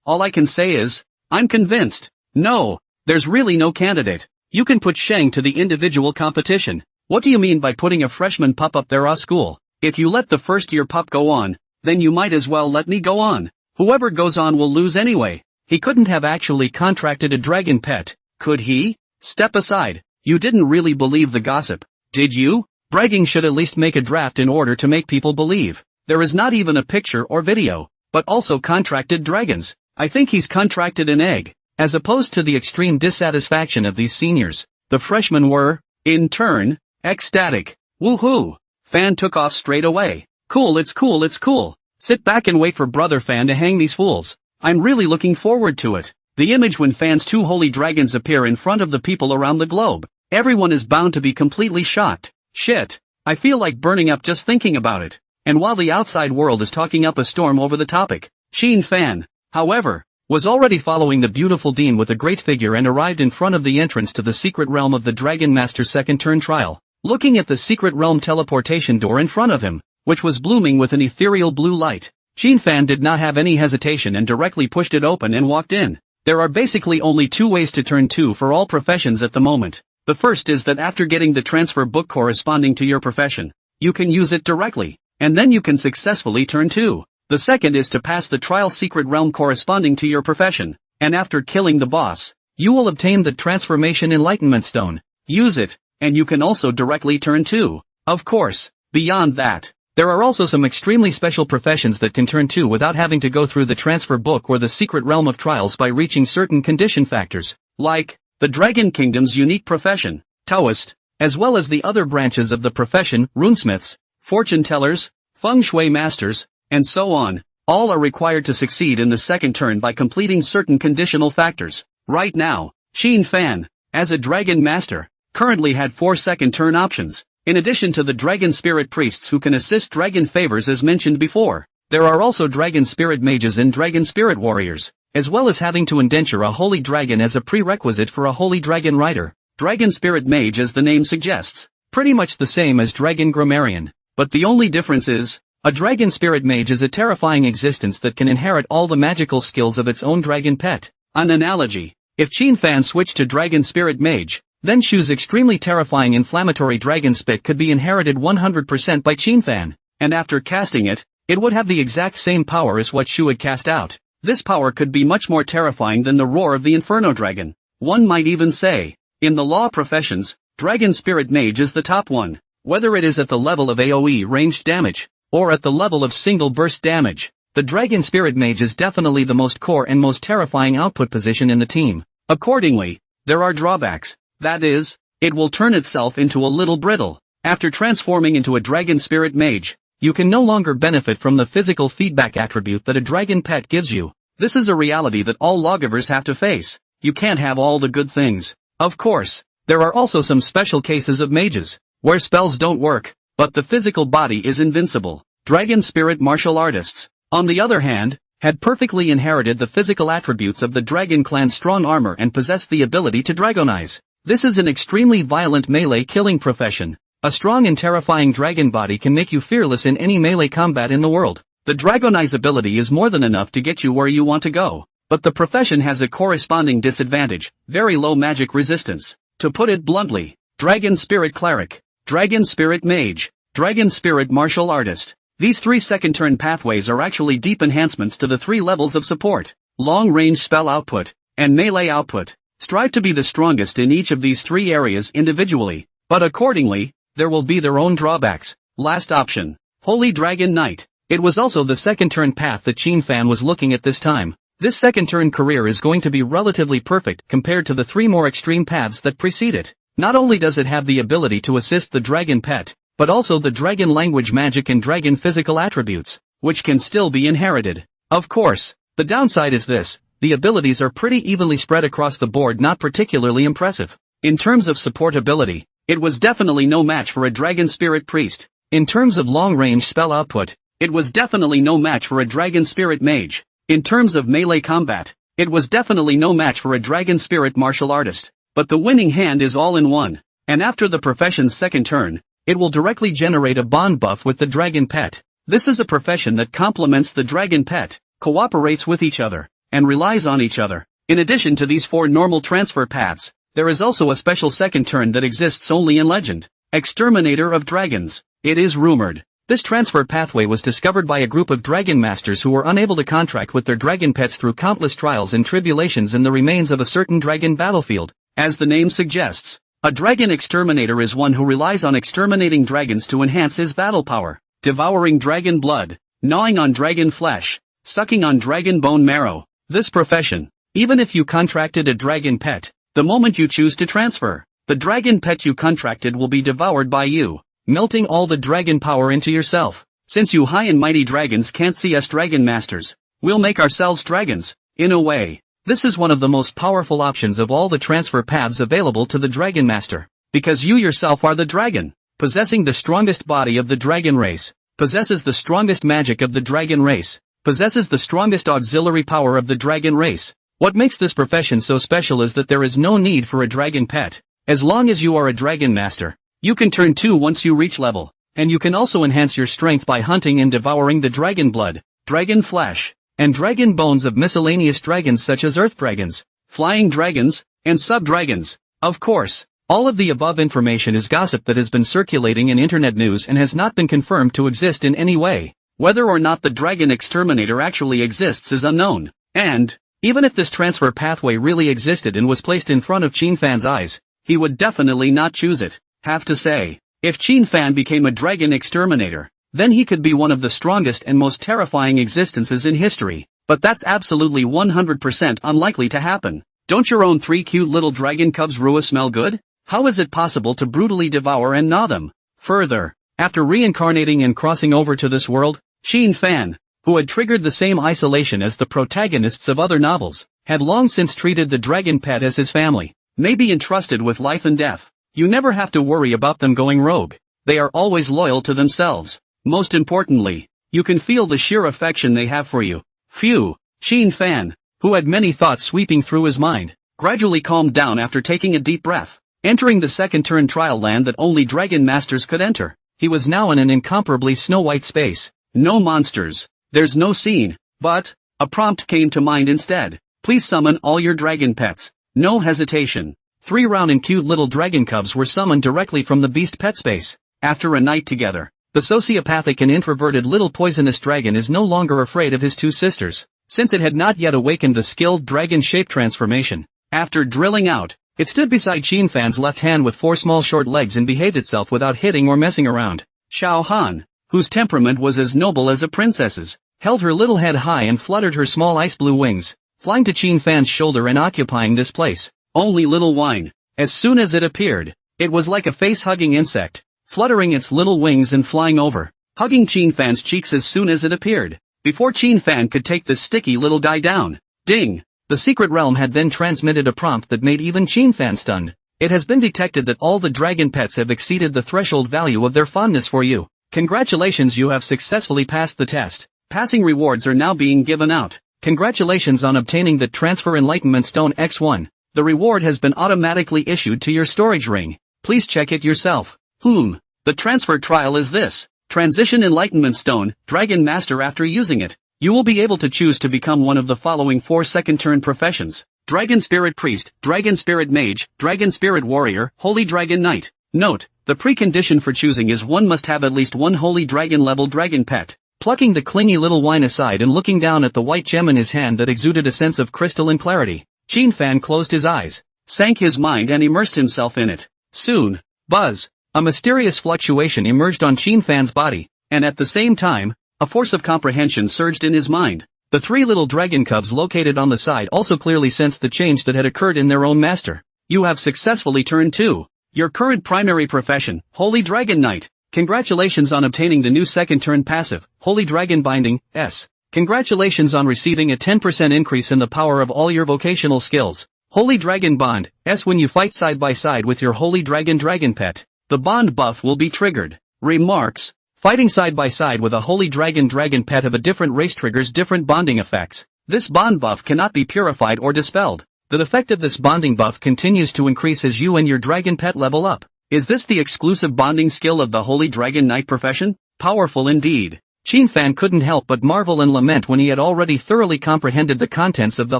All I can say is, I'm convinced. No, there's really no candidate. You can put Sheng to the individual competition. What do you mean by putting a freshman pup up there school? If you let the first year pup go on, then you might as well let me go on. Whoever goes on will lose anyway. He couldn't have actually contracted a dragon pet, could he? Step aside. You didn't really believe the gossip, did you? Bragging should at least make a draft in order to make people believe. There is not even a picture or video, but also contracted dragons. I think he's contracted an egg. As opposed to the extreme dissatisfaction of these seniors, the freshmen were, in turn, ecstatic. Woohoo! Fan took off straight away. Cool, it's cool, it's cool. Sit back and wait for Brother Fan to hang these fools. I'm really looking forward to it. The image when Fan's two holy dragons appear in front of the people around the globe. Everyone is bound to be completely shocked. Shit. I feel like burning up just thinking about it. And while the outside world is talking up a storm over the topic, Qin Fan, however, was already following the beautiful dean with a great figure and arrived in front of the entrance to the secret realm of the Dragon Master's second turn trial. Looking at the secret realm teleportation door in front of him, which was blooming with an ethereal blue light, Qin Fan did not have any hesitation and directly pushed it open and walked in. There are basically only two ways to turn 2 for all professions at the moment. The first is that after getting the transfer book corresponding to your profession, you can use it directly, and then you can successfully turn 2. The second is to pass the trial secret realm corresponding to your profession, and after killing the boss, you will obtain the transformation enlightenment stone. Use it, and you can also directly turn 2. Of course, beyond that, there are also some extremely special professions that can turn 2 without having to go through the transfer book or the secret realm of trials by reaching certain condition factors, like the Dragon Kingdom's unique profession, Taoist, as well as the other branches of the profession, runesmiths, fortune tellers, feng shui masters, and so on. All are required to succeed in the second turn by completing certain conditional factors. Right now, Qin Fan, as a Dragon Master, currently had 4 second turn options. In addition to the Dragon Spirit Priests who can assist Dragon Favors as mentioned before, there are also Dragon Spirit Mages and Dragon Spirit Warriors, as well as having to indenture a Holy Dragon as a prerequisite for a Holy Dragon Rider. Dragon Spirit Mage, as the name suggests, pretty much the same as Dragon Grammarian, but the only difference is, a Dragon Spirit Mage is a terrifying existence that can inherit all the magical skills of its own dragon pet. An analogy: if Qin Fan switched to Dragon Spirit Mage, then Shu's extremely terrifying inflammatory dragon spit could be inherited 100% by Qin Fan, and after casting it, it would have the exact same power as what Shu had cast out. This power could be much more terrifying than the roar of the Inferno Dragon. One might even say, in the law professions, Dragon Spirit Mage is the top one, whether it is at the level of AoE ranged damage, or at the level of single burst damage. The Dragon Spirit Mage is definitely the most core and most terrifying output position in the team. Accordingly, there are drawbacks. That is, it will turn itself into a little brittle. After transforming into a Dragon Spirit Mage, you can no longer benefit from the physical feedback attribute that a dragon pet gives you. This is a reality that all lawgivers have to face. You can't have all the good things. Of course, there are also some special cases of mages, where spells don't work, but the physical body is invincible. Dragon Spirit Martial Artists, on the other hand, had perfectly inherited the physical attributes of the Dragon Clan's strong armor and possessed the ability to dragonize. This is an extremely violent melee killing profession. A strong and terrifying dragon body can make you fearless in any melee combat in the world. The dragonize ability is more than enough to get you where you want to go. But the profession has a corresponding disadvantage: very low magic resistance. To put it bluntly, Dragon Spirit Cleric, Dragon Spirit Mage, Dragon Spirit Martial Artist. These 3 second turn pathways are actually deep enhancements to the 3 levels of support, long range spell output, and melee output. Strive to be the strongest in each of these 3 areas individually, but accordingly, there will be their own drawbacks. Last option. Holy Dragon Knight. It was also the second turn path that Qin Fan was looking at this time. This second turn career is going to be relatively perfect compared to the 3 more extreme paths that precede it. Not only does it have the ability to assist the dragon pet, but also the dragon language magic and dragon physical attributes, which can still be inherited. Of course, the downside is this: the abilities are pretty evenly spread across the board, not particularly impressive. In terms of supportability, it was definitely no match for a Dragon Spirit Priest. In terms of long-range spell output, it was definitely no match for a Dragon Spirit Mage. In terms of melee combat, it was definitely no match for a Dragon Spirit Martial Artist. But the winning hand is all in one, and after the profession's second turn, it will directly generate a bond buff with the dragon pet. This is a profession that complements the dragon pet, cooperates with each other, and relies on each other. In addition to these 4 normal transfer paths, there is also a special second turn that exists only in legend. Exterminator of Dragons. It is rumored this transfer pathway was discovered by a group of dragon masters who were unable to contract with their dragon pets through countless trials and tribulations in the remains of a certain dragon battlefield. As the name suggests, a dragon exterminator is one who relies on exterminating dragons to enhance his battle power, devouring dragon blood, gnawing on dragon flesh, sucking on dragon bone marrow. This profession, even if you contracted a dragon pet, the moment you choose to transfer, the dragon pet you contracted will be devoured by you, melting all the dragon power into yourself. Since you high and mighty dragons can't see us dragon masters, we'll make ourselves dragons. In a way, this is one of the most powerful options of all the transfer paths available to the dragon master, because you yourself are the dragon, possessing the strongest body of the dragon race, possesses the strongest magic of the dragon race, possesses the strongest auxiliary power of the dragon race. What makes this profession so special is that there is no need for a dragon pet. As long as you are a dragon master, you can turn 2 once you reach level, and you can also enhance your strength by hunting and devouring the dragon blood, dragon flesh, and dragon bones of miscellaneous dragons such as earth dragons, flying dragons, and sub-dragons. Of course, all of the above information is gossip that has been circulating in internet news and has not been confirmed to exist in any way. Whether or not the dragon exterminator actually exists is unknown, and, even if this transfer pathway really existed and was placed in front of Qin Fan's eyes, he would definitely not choose it. Have to say, if Qin Fan became a dragon exterminator, then he could be one of the strongest and most terrifying existences in history. But that's absolutely 100% unlikely to happen. Don't your own 3 cute little dragon cubs Rua smell good? How is it possible to brutally devour and gnaw them? Further, after reincarnating and crossing over to this world, Qin Fan, who had triggered the same isolation as the protagonists of other novels, had long since treated the dragon pet as his family, may be entrusted with life and death. You never have to worry about them going rogue. They are always loyal to themselves. Most importantly, you can feel the sheer affection they have for you. Phew. Qin Fan, who had many thoughts sweeping through his mind, gradually calmed down after taking a deep breath. Entering the second turn trial land that only dragon masters could enter, he was now in an incomparably snow-white space. No monsters. There's no scene. But a prompt came to mind instead. Please summon all your dragon pets. No hesitation. 3 round and cute little dragon cubs were summoned directly from the beast pet space. After a night together, the sociopathic and introverted little poisonous dragon is no longer afraid of his 2 sisters, since it had not yet awakened the skilled dragon shape transformation. After drilling out, it stood beside Qin Fan's left hand with 4 small short legs and behaved itself without hitting or messing around. Xiao Han, whose temperament was as noble as a princess's, held her little head high and fluttered her small ice blue wings, flying to Qin Fan's shoulder and occupying this place. Only little whine. As soon as it appeared, it was like a face-hugging insect, fluttering its little wings and flying over, hugging Qin Fan's cheeks as soon as it appeared. Before Qin Fan could take this sticky little guy down, ding! The secret realm had then transmitted a prompt that made even Qin Fan stunned. It has been detected that all the dragon pets have exceeded the threshold value of their fondness for you. Congratulations, you have successfully passed the test. Passing rewards are now being given out. Congratulations on obtaining the Transfer Enlightenment Stone X1. The reward has been automatically issued to your storage ring. Please check it yourself. The transfer trial is this. Transition Enlightenment Stone, Dragon Master. After using it, you will be able to choose to become one of the following 4 second turn professions: Dragon Spirit Priest, Dragon Spirit Mage, Dragon Spirit Warrior, Holy Dragon Knight. Note, The precondition for choosing is one must have at least one holy dragon-level dragon pet. Plucking the clingy little whine aside and looking down at the white gem in his hand that exuded a sense of crystalline clarity, Qin Fan closed his eyes, sank his mind and immersed himself in it. Soon, buzz, a mysterious fluctuation emerged on Qin Fan's body, and at the same time, a force of comprehension surged in his mind. The three little dragon cubs located on the side also clearly sensed the change that had occurred in their own master. You have successfully turned to your current primary profession, Holy Dragon Knight. Congratulations on obtaining the new second turn passive, Holy Dragon Binding, S. Congratulations on receiving a 10% increase in the power of all your vocational skills. Holy Dragon Bond, S. When you fight side by side with your Holy Dragon pet, the bond buff will be triggered. Remarks: fighting side by side with a Holy Dragon pet of a different race triggers different bonding effects. This bond buff cannot be purified or dispelled. The effect of this bonding buff continues to increase as you and your dragon pet level up. Is this the exclusive bonding skill of the Holy Dragon Knight profession? Powerful indeed. Qin Fan couldn't help but marvel and lament when he had already thoroughly comprehended the contents of the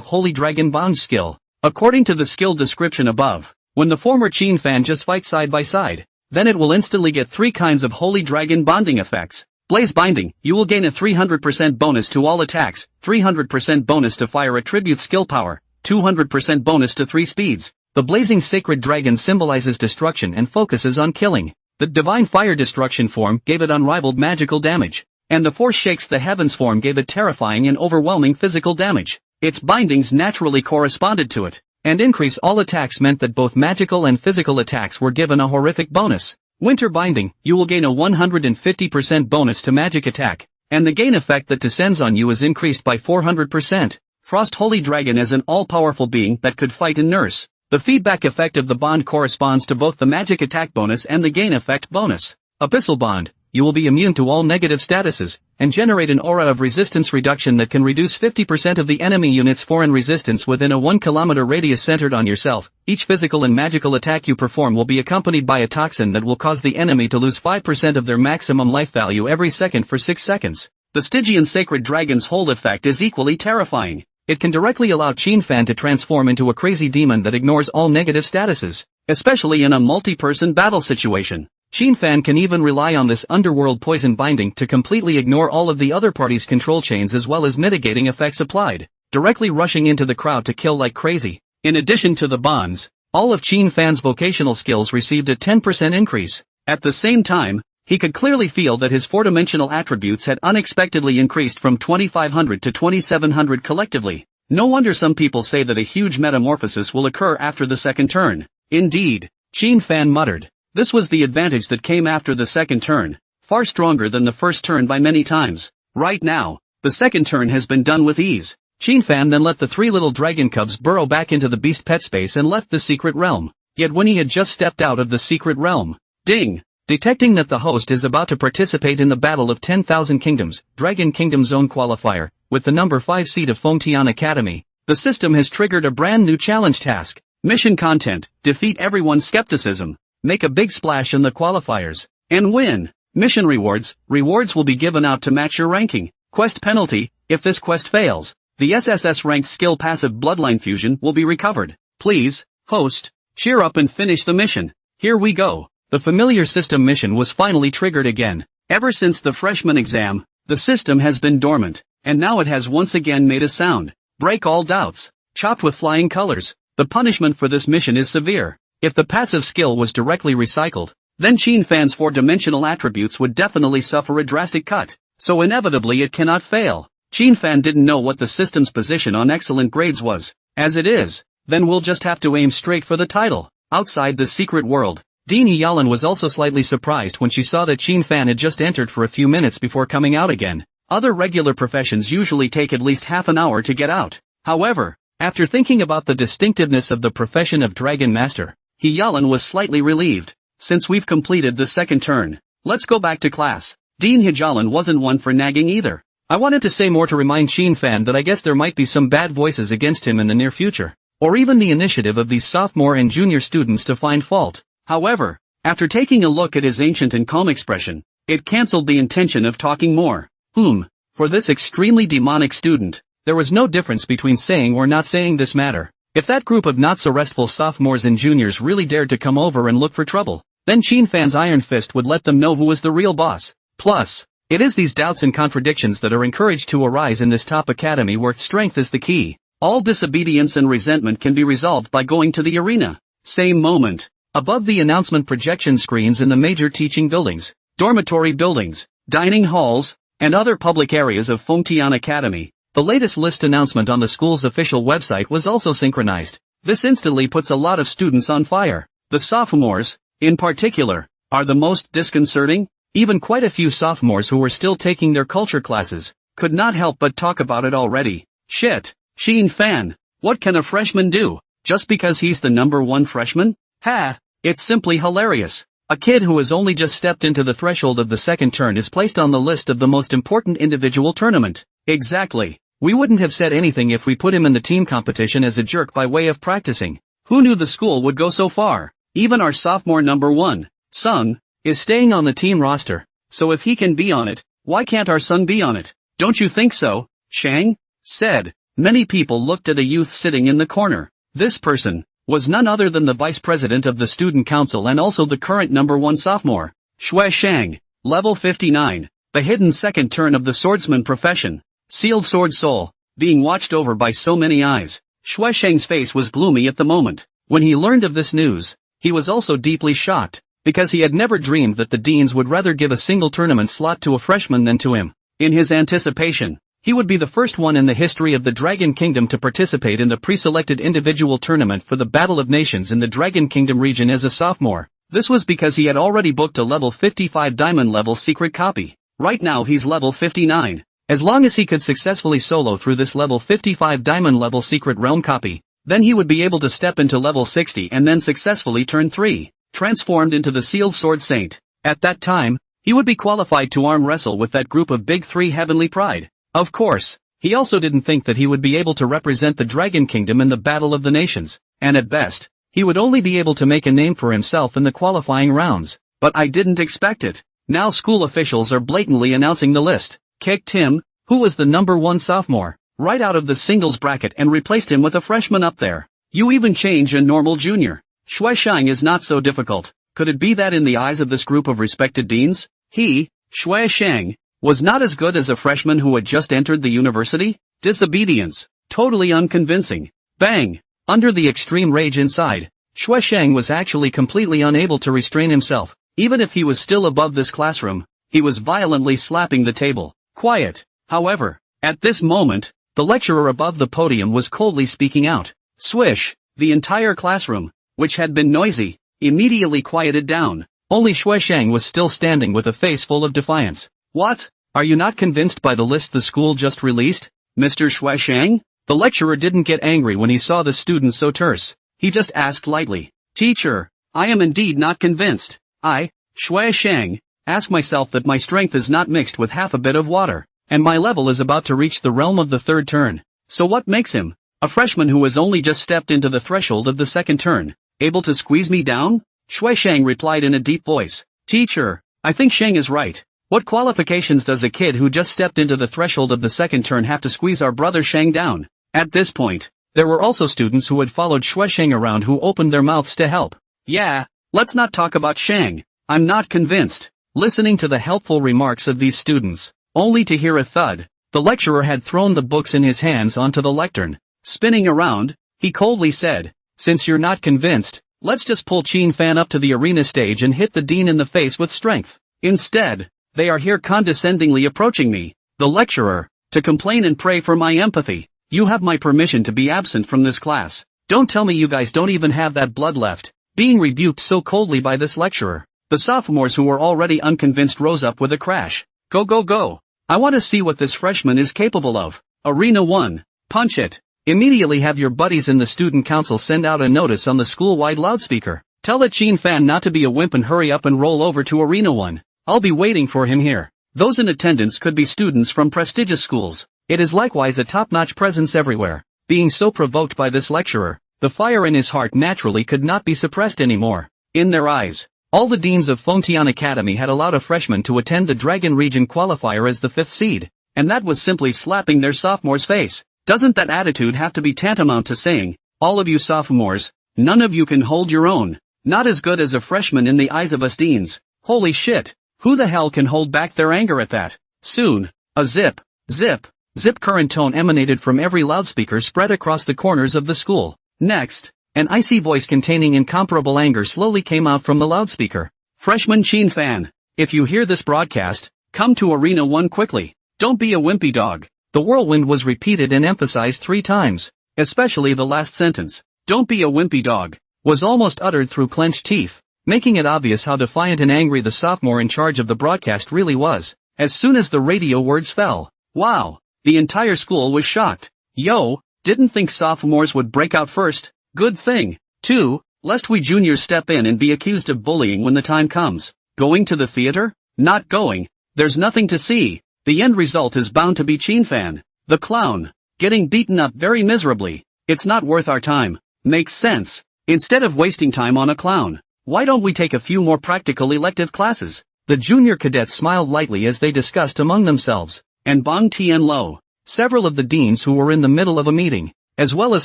Holy Dragon Bond skill. According to the skill description above, when the former Qin Fan just fights side by side, then it will instantly get 3 kinds of Holy Dragon bonding effects. Blaze Binding, you will gain a 300% bonus to all attacks, 300% bonus to fire attribute skill power, 200% bonus to 3 speeds. The blazing sacred dragon symbolizes destruction and focuses on killing. The divine fire destruction form gave it unrivaled magical damage, and the force shakes the heavens form gave it terrifying and overwhelming physical damage. Its bindings naturally corresponded to it, and increase all attacks meant that both magical and physical attacks were given a horrific bonus. Winter Binding, you will gain a 150% bonus to magic attack, and the gain effect that descends on you is increased by 400%. Frost Holy Dragon is an all-powerful being that could fight and nurse. The feedback effect of the bond corresponds to both the magic attack bonus and the gain effect bonus. Abyssal Bond, you will be immune to all negative statuses, and generate an aura of resistance reduction that can reduce 50% of the enemy unit's foreign resistance within a 1 kilometer radius centered on yourself. Each physical and magical attack you perform will be accompanied by a toxin that will cause the enemy to lose 5% of their maximum life value every second for 6 seconds. The Stygian Sacred Dragon's hold effect is equally terrifying. It can directly allow Qin Fan to transform into a crazy demon that ignores all negative statuses, especially in a multi-person battle situation. Qin Fan can even rely on this underworld poison binding to completely ignore all of the other party's control chains as well as mitigating effects applied, directly rushing into the crowd to kill like crazy. In addition to the bonds, all of Qin Fan's vocational skills received a 10% increase. At the same time, he could clearly feel that his 4-dimensional attributes had unexpectedly increased from 2500 to 2700 collectively. No wonder some people say that a huge metamorphosis will occur after the second turn. Indeed, Qin Fan muttered. This was the advantage that came after the second turn, far stronger than the first turn by many times. Right now, the second turn has been done with ease. Qin Fan then let the 3 little dragon cubs burrow back into the beast pet space and left the secret realm. Yet when he had just stepped out of the secret realm, ding! Detecting that the host is about to participate in the Battle of 10,000 Kingdoms, Dragon Kingdom Zone Qualifier, with the number 5 seed of Fengtian Academy, the system has triggered a brand new challenge task. Mission content: defeat everyone's skepticism, make a big splash in the qualifiers, and win. Mission rewards: rewards will be given out to match your ranking. Quest penalty: if this quest fails, the SSS ranked skill passive Bloodline Fusion will be recovered. Please, host, cheer up and finish the mission. Here we go. The familiar system mission was finally triggered again. Ever since the freshman exam, the system has been dormant, and now it has once again made a sound. Break all doubts. Chopped with flying colors. The punishment for this mission is severe. If the passive skill was directly recycled, then Qin Fan's 4-dimensional attributes would definitely suffer a drastic cut, so inevitably it cannot fail. Qin Fan didn't know what the system's position on excellent grades was. As it is, then we'll just have to aim straight for the title. Outside the secret world, Dini Yalan was also slightly surprised when she saw that Qin Fan had just entered for a few minutes before coming out again. Other regular professions usually take at least half an hour to get out. However, after thinking about the distinctiveness of the profession of Dragon Master, Yalan was slightly relieved. Since we've completed the second turn, let's go back to class. Dean Hijalan wasn't one for nagging either. I wanted to say more to remind Qin Fan that I guess there might be some bad voices against him in the near future, or even the initiative of these sophomore and junior students to find fault. However, after taking a look at his ancient and calm expression, it cancelled the intention of talking more. For this extremely demonic student, there was no difference between saying or not saying this matter. If that group of not-so-restful sophomores and juniors really dared to come over and look for trouble, then Qin Fan's iron fist would let them know who was the real boss. Plus, it is these doubts and contradictions that are encouraged to arise in this top academy where strength is the key. All disobedience and resentment can be resolved by going to the arena. Same moment. Above the announcement projection screens in the major teaching buildings, dormitory buildings, dining halls, and other public areas of Fengtian Academy, the latest list announcement on the school's official website was also synchronized. This instantly puts a lot of students on fire. The sophomores, in particular, are the most disconcerting. Even quite a few sophomores who were still taking their culture classes could not help but talk about it already. Shit, Qin Fan, what can a freshman do, just because he's the number one freshman? Ha, it's simply hilarious. A kid who has only just stepped into the threshold of the second turn is placed on the list of the most important individual tournament. Exactly. We wouldn't have said anything if we put him in the team competition as a jerk by way of practicing. Who knew the school would go so far? Even our sophomore number one, Sung, is staying on the team roster. So if he can be on it, why can't our son be on it? Don't you think so? Shang said. Many people looked at a youth sitting in the corner. This person was none other than the vice president of the student council and also the current number one sophomore, Shui Shang, level 59, the hidden second turn of the swordsman profession. Sealed sword soul, being watched over by so many eyes. Shui Shang's face was gloomy at the moment. When he learned of this news, he was also deeply shocked, because he had never dreamed that the deans would rather give a single tournament slot to a freshman than to him. In his anticipation, he would be the first one in the history of the Dragon Kingdom to participate in the pre-selected individual tournament for the Battle of Nations in the Dragon Kingdom region as a sophomore. This was because he had already booked a level 55 diamond level secret copy. Right now he's level 59. As long as he could successfully solo through this level 55 diamond level secret realm copy, then he would be able to step into level 60 and then successfully turn 3, transformed into the sealed sword saint. At that time, he would be qualified to arm wrestle with that group of big three heavenly pride. Of course, he also didn't think that he would be able to represent the Dragon Kingdom in the Battle of the Nations, and at best, he would only be able to make a name for himself in the qualifying rounds. But I didn't expect it. Now school officials are blatantly announcing the list. Kicked him, who was the number one sophomore, right out of the singles bracket and replaced him with a freshman up there. You even change a normal junior. Shui Shang is not so difficult. Could it be that in the eyes of this group of respected deans, he, Shui Shang, was not as good as a freshman who had just entered the university? Disobedience. Totally unconvincing. Bang! Under the extreme rage inside, Shui Shang was actually completely unable to restrain himself. Even if he was still above this classroom, he was violently slapping the table. Quiet. However, at this moment, the lecturer above the podium was coldly speaking out. Swish! The entire classroom, which had been noisy, immediately quieted down. Only Shui Shang was still standing with a face full of defiance. What? Are you not convinced by the list the school just released, Mr. Shui Shang? The lecturer didn't get angry when he saw the student so terse. He just asked lightly. Teacher, I am indeed not convinced. I, Shui Shang, ask myself that my strength is not mixed with half a bit of water, and my level is about to reach the realm of the third turn. So what makes him, a freshman who has only just stepped into the threshold of the second turn, able to squeeze me down? Shui Shang replied in a deep voice. Teacher, I think Shang is right. What qualifications does a kid who just stepped into the threshold of the second turn have to squeeze our brother Shang down? At this point, there were also students who had followed Shui Shang around who opened their mouths to help. Yeah, let's not talk about Shang. I'm not convinced. Listening to the helpful remarks of these students, only to hear a thud, the lecturer had thrown the books in his hands onto the lectern. Spinning around, he coldly said, since you're not convinced, let's just pull Qin Fan up to the arena stage and hit the dean in the face with strength. Instead, they are here condescendingly approaching me, the lecturer, to complain and pray for my empathy. You have my permission to be absent from this class. Don't tell me you guys don't even have that blood left. Being rebuked so coldly by this lecturer, the sophomores who were already unconvinced rose up with a crash. Go go go. I want to see what this freshman is capable of. Arena 1. Punch it. Immediately have your buddies in the student council send out a notice on the school-wide loudspeaker. Tell that Qin Fan not to be a wimp and hurry up and roll over to Arena 1. I'll be waiting for him here. Those in attendance could be students from prestigious schools. It is likewise a top-notch presence everywhere. Being so provoked by this lecturer, the fire in his heart naturally could not be suppressed anymore. In their eyes, all the deans of Fengtian Academy had allowed a freshman to attend the Dragon Region qualifier as the 5th seed, and that was simply slapping their sophomore's face. Doesn't that attitude have to be tantamount to saying, all of you sophomores, none of you can hold your own? Not as good as a freshman in the eyes of us deans. Holy shit. Who the hell can hold back their anger at that? Soon, a zip, zip, zip current tone emanated from every loudspeaker spread across the corners of the school. Next, an icy voice containing incomparable anger slowly came out from the loudspeaker. Freshman Chin Fan, if you hear this broadcast, come to Arena 1 quickly. Don't be a wimpy dog. The whirlwind was repeated and emphasized 3 times. Especially the last sentence, don't be a wimpy dog, was almost uttered through clenched teeth, making it obvious how defiant and angry the sophomore in charge of the broadcast really was. As soon as the radio words fell, wow, the entire school was shocked. Yo, didn't think sophomores would break out first. Good thing, too, lest we juniors step in and be accused of bullying when the time comes. Going to the theater? Not going. There's nothing to see. The end result is bound to be Chin Fan, the clown, getting beaten up very miserably. It's not worth our time. Makes sense. Instead of wasting time on a clown, why don't we take a few more practical elective classes? The junior cadets smiled lightly as they discussed among themselves, and Bong Tien Lo, several of the deans who were in the middle of a meeting, as well as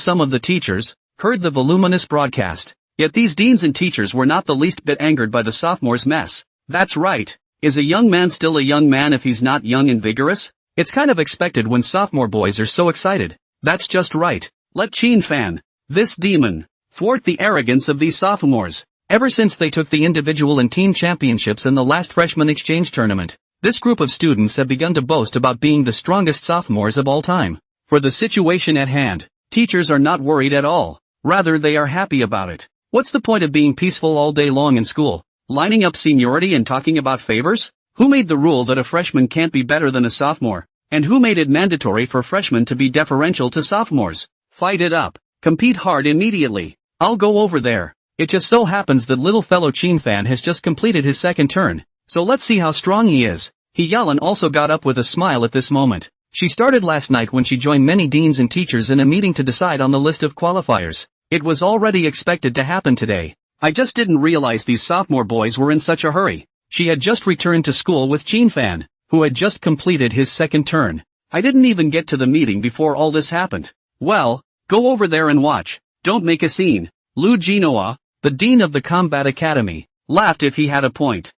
some of the teachers, heard the voluminous broadcast. Yet these deans and teachers were not the least bit angered by the sophomores' mess. That's right. Is a young man still a young man if he's not young and vigorous? It's kind of expected when sophomore boys are so excited. That's just right. Let Chin Fan, this demon, thwart the arrogance of these sophomores. Ever since they took the individual and team championships in the last freshman exchange tournament, this group of students have begun to boast about being the strongest sophomores of all time. For the situation at hand, teachers are not worried at all. Rather, they are happy about it. What's the point of being peaceful all day long in school? Lining up seniority and talking about favors? Who made the rule that a freshman can't be better than a sophomore? And who made it mandatory for freshmen to be deferential to sophomores? Fight it up. Compete hard immediately. I'll go over there. It just so happens that little fellow Chin Fan has just completed his second turn, so let's see how strong he is. Hyalan also got up with a smile at this moment. She started last night when she joined many deans and teachers in a meeting to decide on the list of qualifiers. It was already expected to happen today. I just didn't realize these sophomore boys were in such a hurry. She had just returned to school with Chin Fan, who had just completed his second turn. I didn't even get to the meeting before all this happened. Well, go over there and watch. Don't make a scene. Lu Jinoa, the dean of the Combat Academy, laughed if he had a point.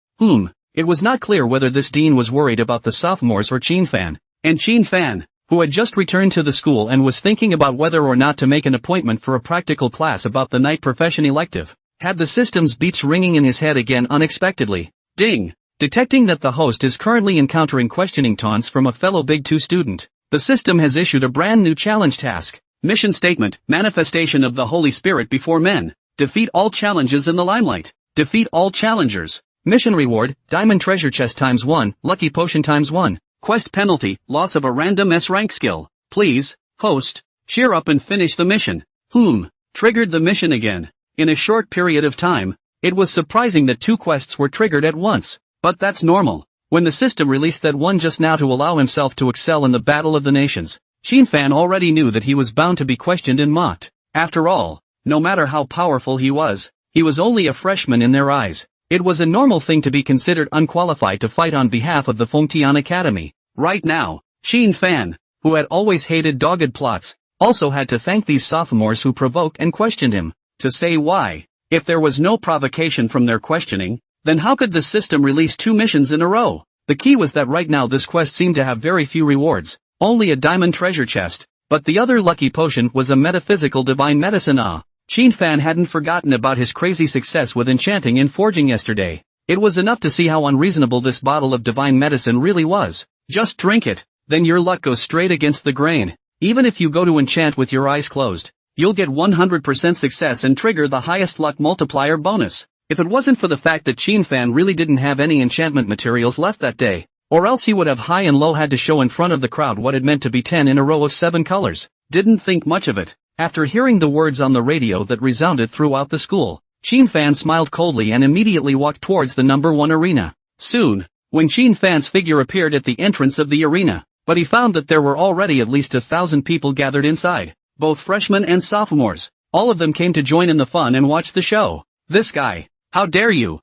It was not clear whether this dean was worried about the sophomores or Chin Fan. And Chin Fan, who had just returned to the school and was thinking about whether or not to make an appointment for a practical class about the night profession elective, had the system's beeps ringing in his head again unexpectedly. Ding! Detecting that the host is currently encountering questioning taunts from a fellow Big 2 student, the system has issued a brand new challenge task. Mission statement, manifestation of the Holy Spirit before men. Defeat all challenges in the limelight. Defeat all challengers. Mission reward, diamond treasure chest ×1, lucky potion ×1. Quest penalty, loss of a random S-rank skill. Please, host, cheer up and finish the mission. Triggered the mission again. In a short period of time, it was surprising that 2 quests were triggered at once. But that's normal. When the system released that one just now to allow himself to excel in the Battle of the Nations, Chin Fan already knew that he was bound to be questioned and mocked. After all, no matter how powerful he was only a freshman in their eyes. It was a normal thing to be considered unqualified to fight on behalf of the Fengtian Academy. Right now, Chin Fan, who had always hated dogged plots, also had to thank these sophomores who provoked and questioned him. To say why, if there was no provocation from their questioning, then how could the system release 2 missions in a row? The key was that right now this quest seemed to have very few rewards, only a diamond treasure chest, but the other lucky potion was a metaphysical divine medicine. Chin Fan hadn't forgotten about his crazy success with enchanting and forging yesterday. It was enough to see how unreasonable this bottle of divine medicine really was. Just drink it, then your luck goes straight against the grain. Even if you go to enchant with your eyes closed, you'll get 100% success and trigger the highest luck multiplier bonus. If it wasn't for the fact that Chin Fan really didn't have any enchantment materials left that day, or else he would have high and low had to show in front of the crowd what it meant to be 10 in a row of 7 colors. Didn't think much of it. After hearing the words on the radio that resounded throughout the school, Chin Fan smiled coldly and immediately walked towards the number 1 arena. Soon, when Chin Fan's figure appeared at the entrance of the arena, but he found that there were already at least 1,000 people gathered inside, both freshmen and sophomores. All of them came to join in the fun and watch the show. This guy, how dare you?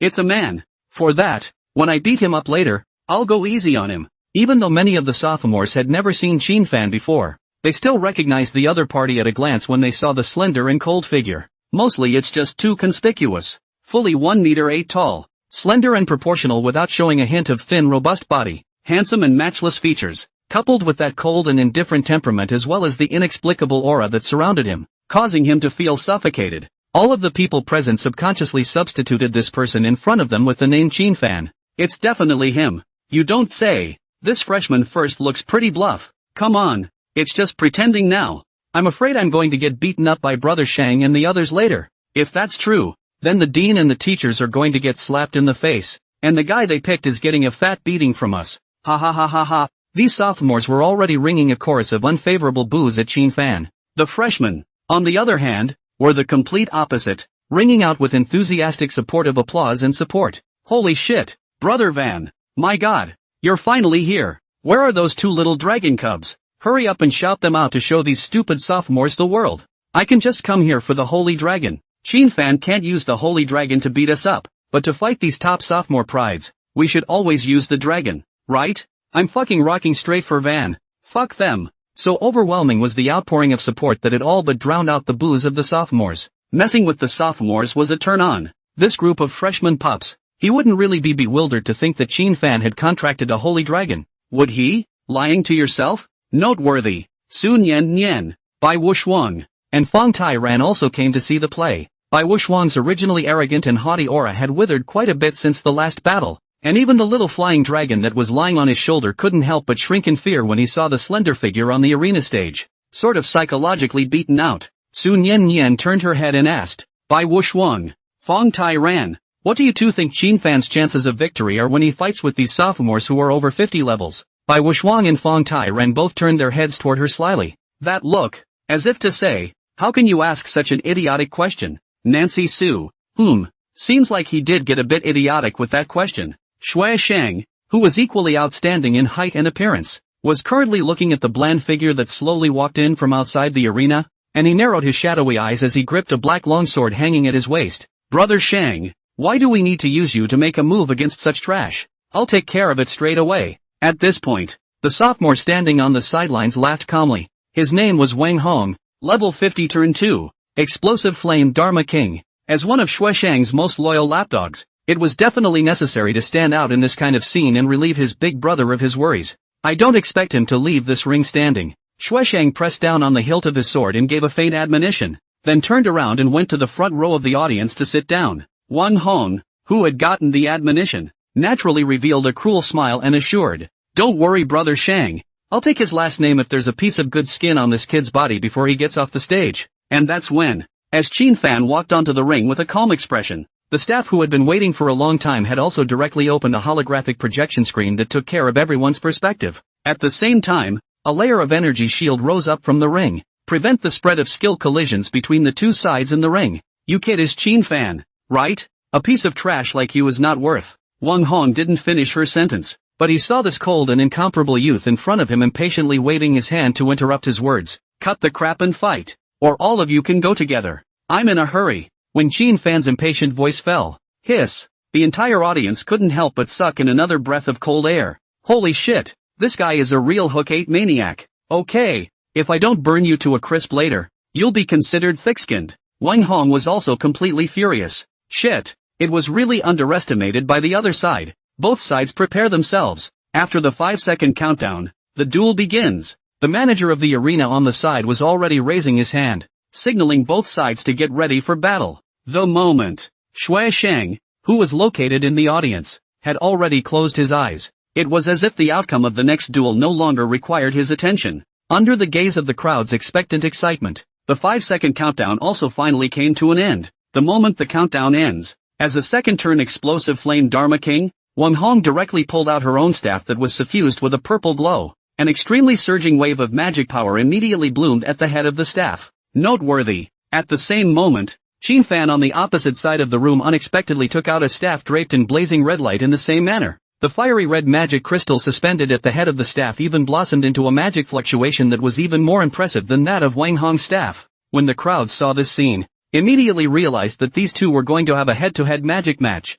It's a man. For that, when I beat him up later, I'll go easy on him. Even though many of the sophomores had never seen Chin Fan before, they still recognized the other party at a glance when they saw the slender and cold figure. Mostly it's just too conspicuous. Fully 1 meter 8 tall. Slender and proportional without showing a hint of thin robust body. Handsome and matchless features. Coupled with that cold and indifferent temperament as well as the inexplicable aura that surrounded him, causing him to feel suffocated. All of the people present subconsciously substituted this person in front of them with the name Fan. It's definitely him. You don't say. This freshman first looks pretty bluff. Come on. It's just pretending now. I'm afraid I'm going to get beaten up by Brother Shang and the others later. If that's true, then the dean and the teachers are going to get slapped in the face, and the guy they picked is getting a fat beating from us. Ha ha ha ha ha. These sophomores were already ringing a chorus of unfavorable boos at Fan. The freshmen, on the other hand, were the complete opposite, ringing out with enthusiastic supportive applause and support. Holy shit, Brother Van. My god. You're finally here. Where are those 2 little dragon cubs? Hurry up and shout them out to show these stupid sophomores the world. I can just come here for the Holy Dragon. Fan can't use the Holy Dragon to beat us up, but to fight these top sophomore prides, we should always use the dragon, right? I'm fucking rocking straight for Van. Fuck them. So overwhelming was the outpouring of support that it all but drowned out the boos of the sophomores. Messing with the sophomores was a turn on. This group of freshman pups, he wouldn't really be bewildered to think that Fan had contracted a holy dragon, would he? Lying to yourself? Noteworthy. Sun Yen Nian. Bai Wuxuang. And Fong Tai Ran also came to see the play. Bai Wuxuang's originally arrogant and haughty aura had withered quite a bit since the last battle. And even the little flying dragon that was lying on his shoulder couldn't help but shrink in fear when he saw the slender figure on the arena stage. Sort of psychologically beaten out, Sun Yan turned her head and asked, Bai Wuxuang, Fong Tai Ran, what do you two think Fan's chances of victory are when he fights with these sophomores who are over 50 levels? Bai Wuxuang and Fong Tai Ran both turned their heads toward her slyly. That look, as if to say, how can you ask such an idiotic question? Nancy Su, seems like he did get a bit idiotic with that question. Shui Shang, who was equally outstanding in height and appearance, was currently looking at the bland figure that slowly walked in from outside the arena, and he narrowed his shadowy eyes as he gripped a black longsword hanging at his waist. Brother Shang, why do we need to use you to make a move against such trash? I'll take care of it straight away. At this point, the sophomore standing on the sidelines laughed calmly. His name was Wang Hong, level 50 turn 2, explosive flame Dharma King. As one of Shui Shang's most loyal lapdogs, it was definitely necessary to stand out in this kind of scene and relieve his big brother of his worries. I don't expect him to leave this ring standing. Shui Shang pressed down on the hilt of his sword and gave a faint admonition, then turned around and went to the front row of the audience to sit down. Wang Hong, who had gotten the admonition, naturally revealed a cruel smile and assured, don't worry Brother Shang, I'll take his last name if there's a piece of good skin on this kid's body before he gets off the stage. And that's when, as Fan walked onto the ring with a calm expression, the staff who had been waiting for a long time had also directly opened a holographic projection screen that took care of everyone's perspective. At the same time, a layer of energy shield rose up from the ring, prevent the spread of skill collisions between the two sides in the ring. You kid is Fan, right? A piece of trash like you is not worth. Wang Hong didn't finish her sentence, but he saw this cold and incomparable youth in front of him impatiently waving his hand to interrupt his words. Cut the crap and fight, or all of you can go together. I'm in a hurry. When Fan's impatient voice fell, hiss, the entire audience couldn't help but suck in another breath of cold air. Holy shit, this guy is a real Hook 8 maniac. Okay, if I don't burn you to a crisp later, you'll be considered thick-skinned. Wang Hong was also completely furious. Shit, it was really underestimated by the other side. Both sides prepare themselves. After the 5-second countdown, the duel begins. The manager of the arena on the side was already raising his hand, signaling both sides to get ready for battle. The moment, Shui Shang, who was located in the audience, had already closed his eyes. It was as if the outcome of the next duel no longer required his attention. Under the gaze of the crowd's expectant excitement, the 5-second countdown also finally came to an end. The moment the countdown ends, as a second-turn explosive flame Dharma King, Wang Hong directly pulled out her own staff that was suffused with a purple glow. An extremely surging wave of magic power immediately bloomed at the head of the staff. Noteworthy, at the same moment, Fan on the opposite side of the room unexpectedly took out a staff draped in blazing red light in the same manner. The fiery red magic crystal suspended at the head of the staff even blossomed into a magic fluctuation that was even more impressive than that of Wang Hong's staff. When the crowd saw this scene, immediately realized that these two were going to have a head-to-head magic match.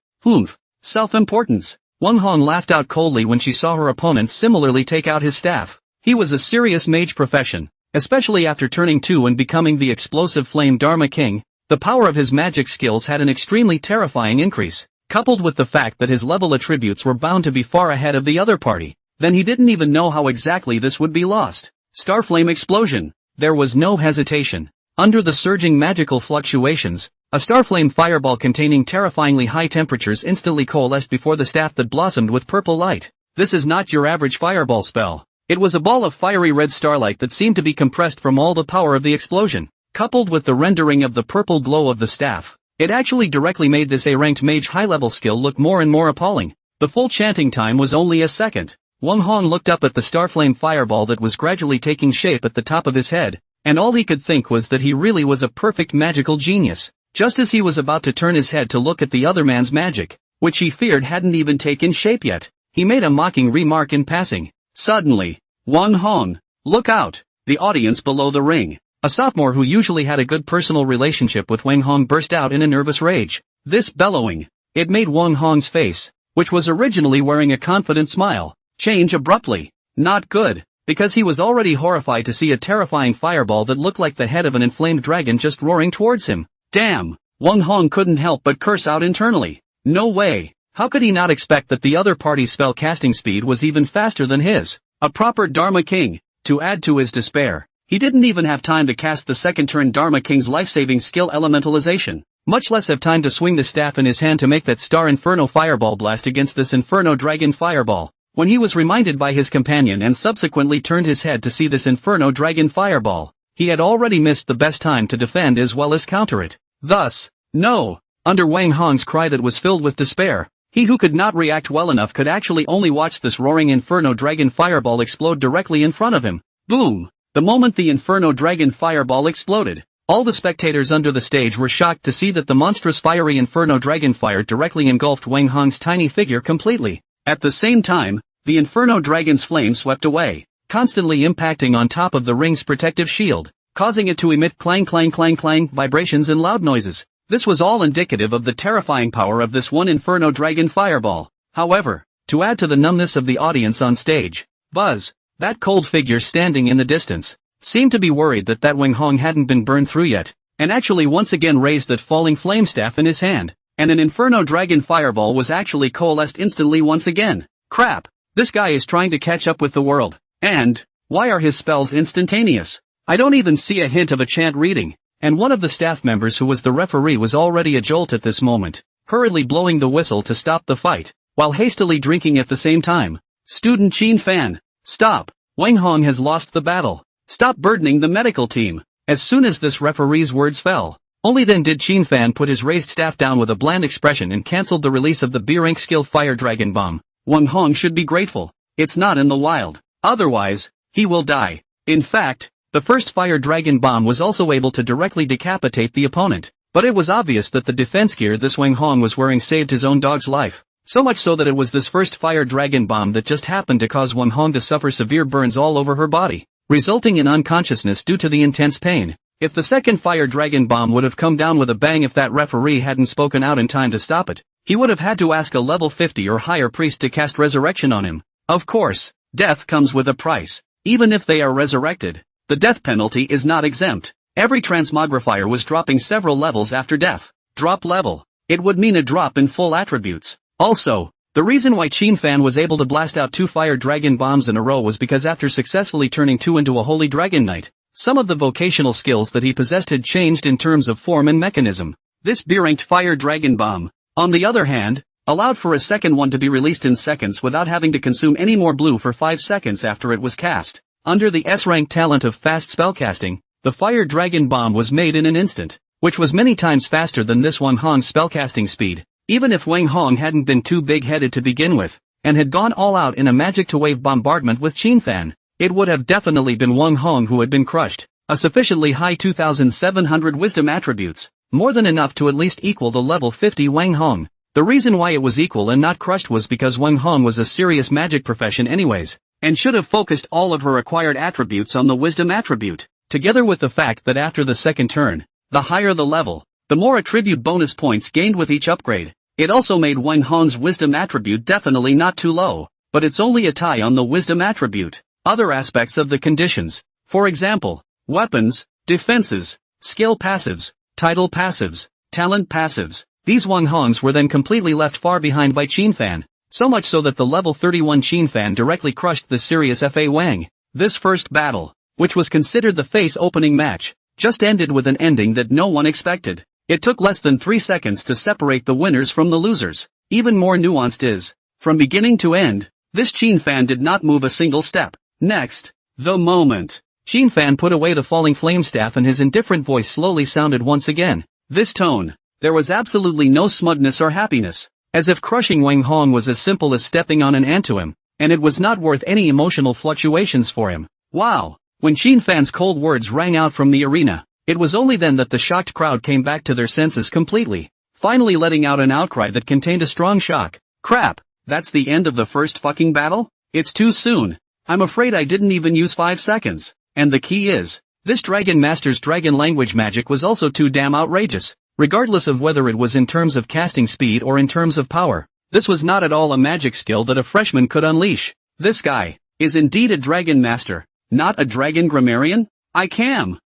Self-importance. Wang Hong laughed out coldly when she saw her opponent similarly take out his staff. He was a serious mage profession, especially after turning 2 and becoming the explosive flame Dharma King, The power of his magic skills had an extremely terrifying increase, coupled with the fact that his level attributes were bound to be far ahead of the other party. Then he didn't even know how exactly this would be lost. Starflame explosion. There was no hesitation. Under the surging magical fluctuations, a starflame fireball containing terrifyingly high temperatures instantly coalesced before the staff that blossomed with purple light. This is not your average fireball spell. It was a ball of fiery red starlight that seemed to be compressed from all the power of the explosion. Coupled with the rendering of the purple glow of the staff, it actually directly made this A-ranked mage high-level skill look more and more appalling. The full chanting time was only a second. Wang Hong looked up at the starflame fireball that was gradually taking shape at the top of his head, and all he could think was that he really was a perfect magical genius. Just as he was about to turn his head to look at the other man's magic, which he feared hadn't even taken shape yet, he made a mocking remark in passing. Suddenly, Wang Hong, look out! The audience below the ring. A sophomore who usually had a good personal relationship with Wang Hong burst out in a nervous rage. This bellowing, it made Wang Hong's face, which was originally wearing a confident smile, change abruptly. Not good, because he was already horrified to see a terrifying fireball that looked like the head of an inflamed dragon just roaring towards him. Damn! Wang Hong couldn't help but curse out internally. No way! How could he not expect that the other party's spell casting speed was even faster than his? A proper Dharma King. To add to his despair, he didn't even have time to cast the second turn Dharma King's life-saving skill elementalization, much less have time to swing the staff in his hand to make that Star Inferno fireball blast against this Inferno Dragon fireball. When he was reminded by his companion and subsequently turned his head to see this Inferno Dragon fireball, he had already missed the best time to defend as well as counter it. Thus, no! Under Wang Hong's cry that was filled with despair, he who could not react well enough could actually only watch this roaring Inferno Dragon fireball explode directly in front of him. Boom! The moment the Inferno Dragon fireball exploded, all the spectators under the stage were shocked to see that the monstrous fiery Inferno Dragon fire directly engulfed Wang Hong's tiny figure completely. At the same time, the Inferno Dragon's flame swept away, constantly impacting on top of the ring's protective shield, causing it to emit clang clang clang clang vibrations and loud noises. This was all indicative of the terrifying power of this one Inferno Dragon fireball. However, to add to the numbness of the audience on stage, Buzz, that cold figure standing in the distance, seemed to be worried that Wang Hong hadn't been burned through yet, and actually once again raised that falling flame staff in his hand, and an Inferno Dragon fireball was actually coalesced instantly once again. Crap! This guy is trying to catch up with the world. And, why are his spells instantaneous? I don't even see a hint of a chant reading. And one of the staff members who was the referee was already a jolt at this moment, hurriedly blowing the whistle to stop the fight, while hastily drinking at the same time. Student Qin Fan, stop! Wang Hong has lost the battle. Stop burdening the medical team. As soon as this referee's words fell, only then did Qin Fan put his raised staff down with a bland expression and cancelled the release of the B-rank skill Fire Dragon Bomb. Wang Hong should be grateful. It's not in the wild. Otherwise, he will die. In fact, the first Fire Dragon Bomb was also able to directly decapitate the opponent, but it was obvious that the defense gear this Wang Hong was wearing saved his own dog's life. So much so that it was this first Fire Dragon Bomb that just happened to cause Wang Hong to suffer severe burns all over her body, resulting in unconsciousness due to the intense pain. If the second Fire Dragon Bomb would have come down with a bang if that referee hadn't spoken out in time to stop it, he would have had to ask a level 50 or higher priest to cast resurrection on him. Of course, death comes with a price. Even if they are resurrected, the death penalty is not exempt. Every transmogrifier was dropping several levels after death. Drop level. It would mean a drop in full attributes. Also, the reason why Qin Fan was able to blast out 2 Fire Dragon Bombs in a row was because after successfully turning 2 into a Holy Dragon Knight, some of the vocational skills that he possessed had changed in terms of form and mechanism. This B-ranked Fire Dragon Bomb, on the other hand, allowed for a second one to be released in seconds without having to consume any more blue for 5 seconds after it was cast. Under the S-rank talent of fast spellcasting, the Fire Dragon Bomb was made in an instant, which was many times faster than this Wang Hong's spellcasting speed. Even if Wang Hong hadn't been too big-headed to begin with, and had gone all out in a magic-to-wave bombardment with Qin Fan, it would have definitely been Wang Hong who had been crushed. A sufficiently high 2,700 wisdom attributes, more than enough to at least equal the level 50 Wang Hong. The reason why it was equal and not crushed was because Wang Hong was a serious magic profession anyways, and should have focused all of her acquired attributes on the wisdom attribute, together with the fact that after the second turn, the higher the level, the more attribute bonus points gained with each upgrade. It also made Wang Hong's wisdom attribute definitely not too low, but it's only a tie on the wisdom attribute. Other aspects of the conditions, for example, weapons, defenses, skill passives, Title passives. Talent passives. These Wang Hongs were then completely left far behind by Qin Fan, so much so that the level 31 Qin Fan directly crushed the serious Fa Wang. This first battle, which was considered the face-opening match, just ended with an ending that no one expected. It took less than 3 seconds to separate the winners from the losers. Even more nuanced is, from beginning to end, this Qin Fan did not move a single step. Next, the moment Qin Fan put away the falling flame staff and his indifferent voice slowly sounded once again. This tone, there was absolutely no smugness or happiness, as if crushing Wang Hong was as simple as stepping on an ant to him, and it was not worth any emotional fluctuations for him. Wow! When Qin Fan's cold words rang out from the arena, it was only then that the shocked crowd came back to their senses completely, finally letting out an outcry that contained a strong shock. Crap! That's the end of the first fucking battle? It's too soon. I'm afraid I didn't even use 5 seconds. And the key is, this Dragon Master's dragon language magic was also too damn outrageous, regardless of whether it was in terms of casting speed or in terms of power. This was not at all a magic skill that a freshman could unleash. This guy is indeed a Dragon Master, not a Dragon Grammarian?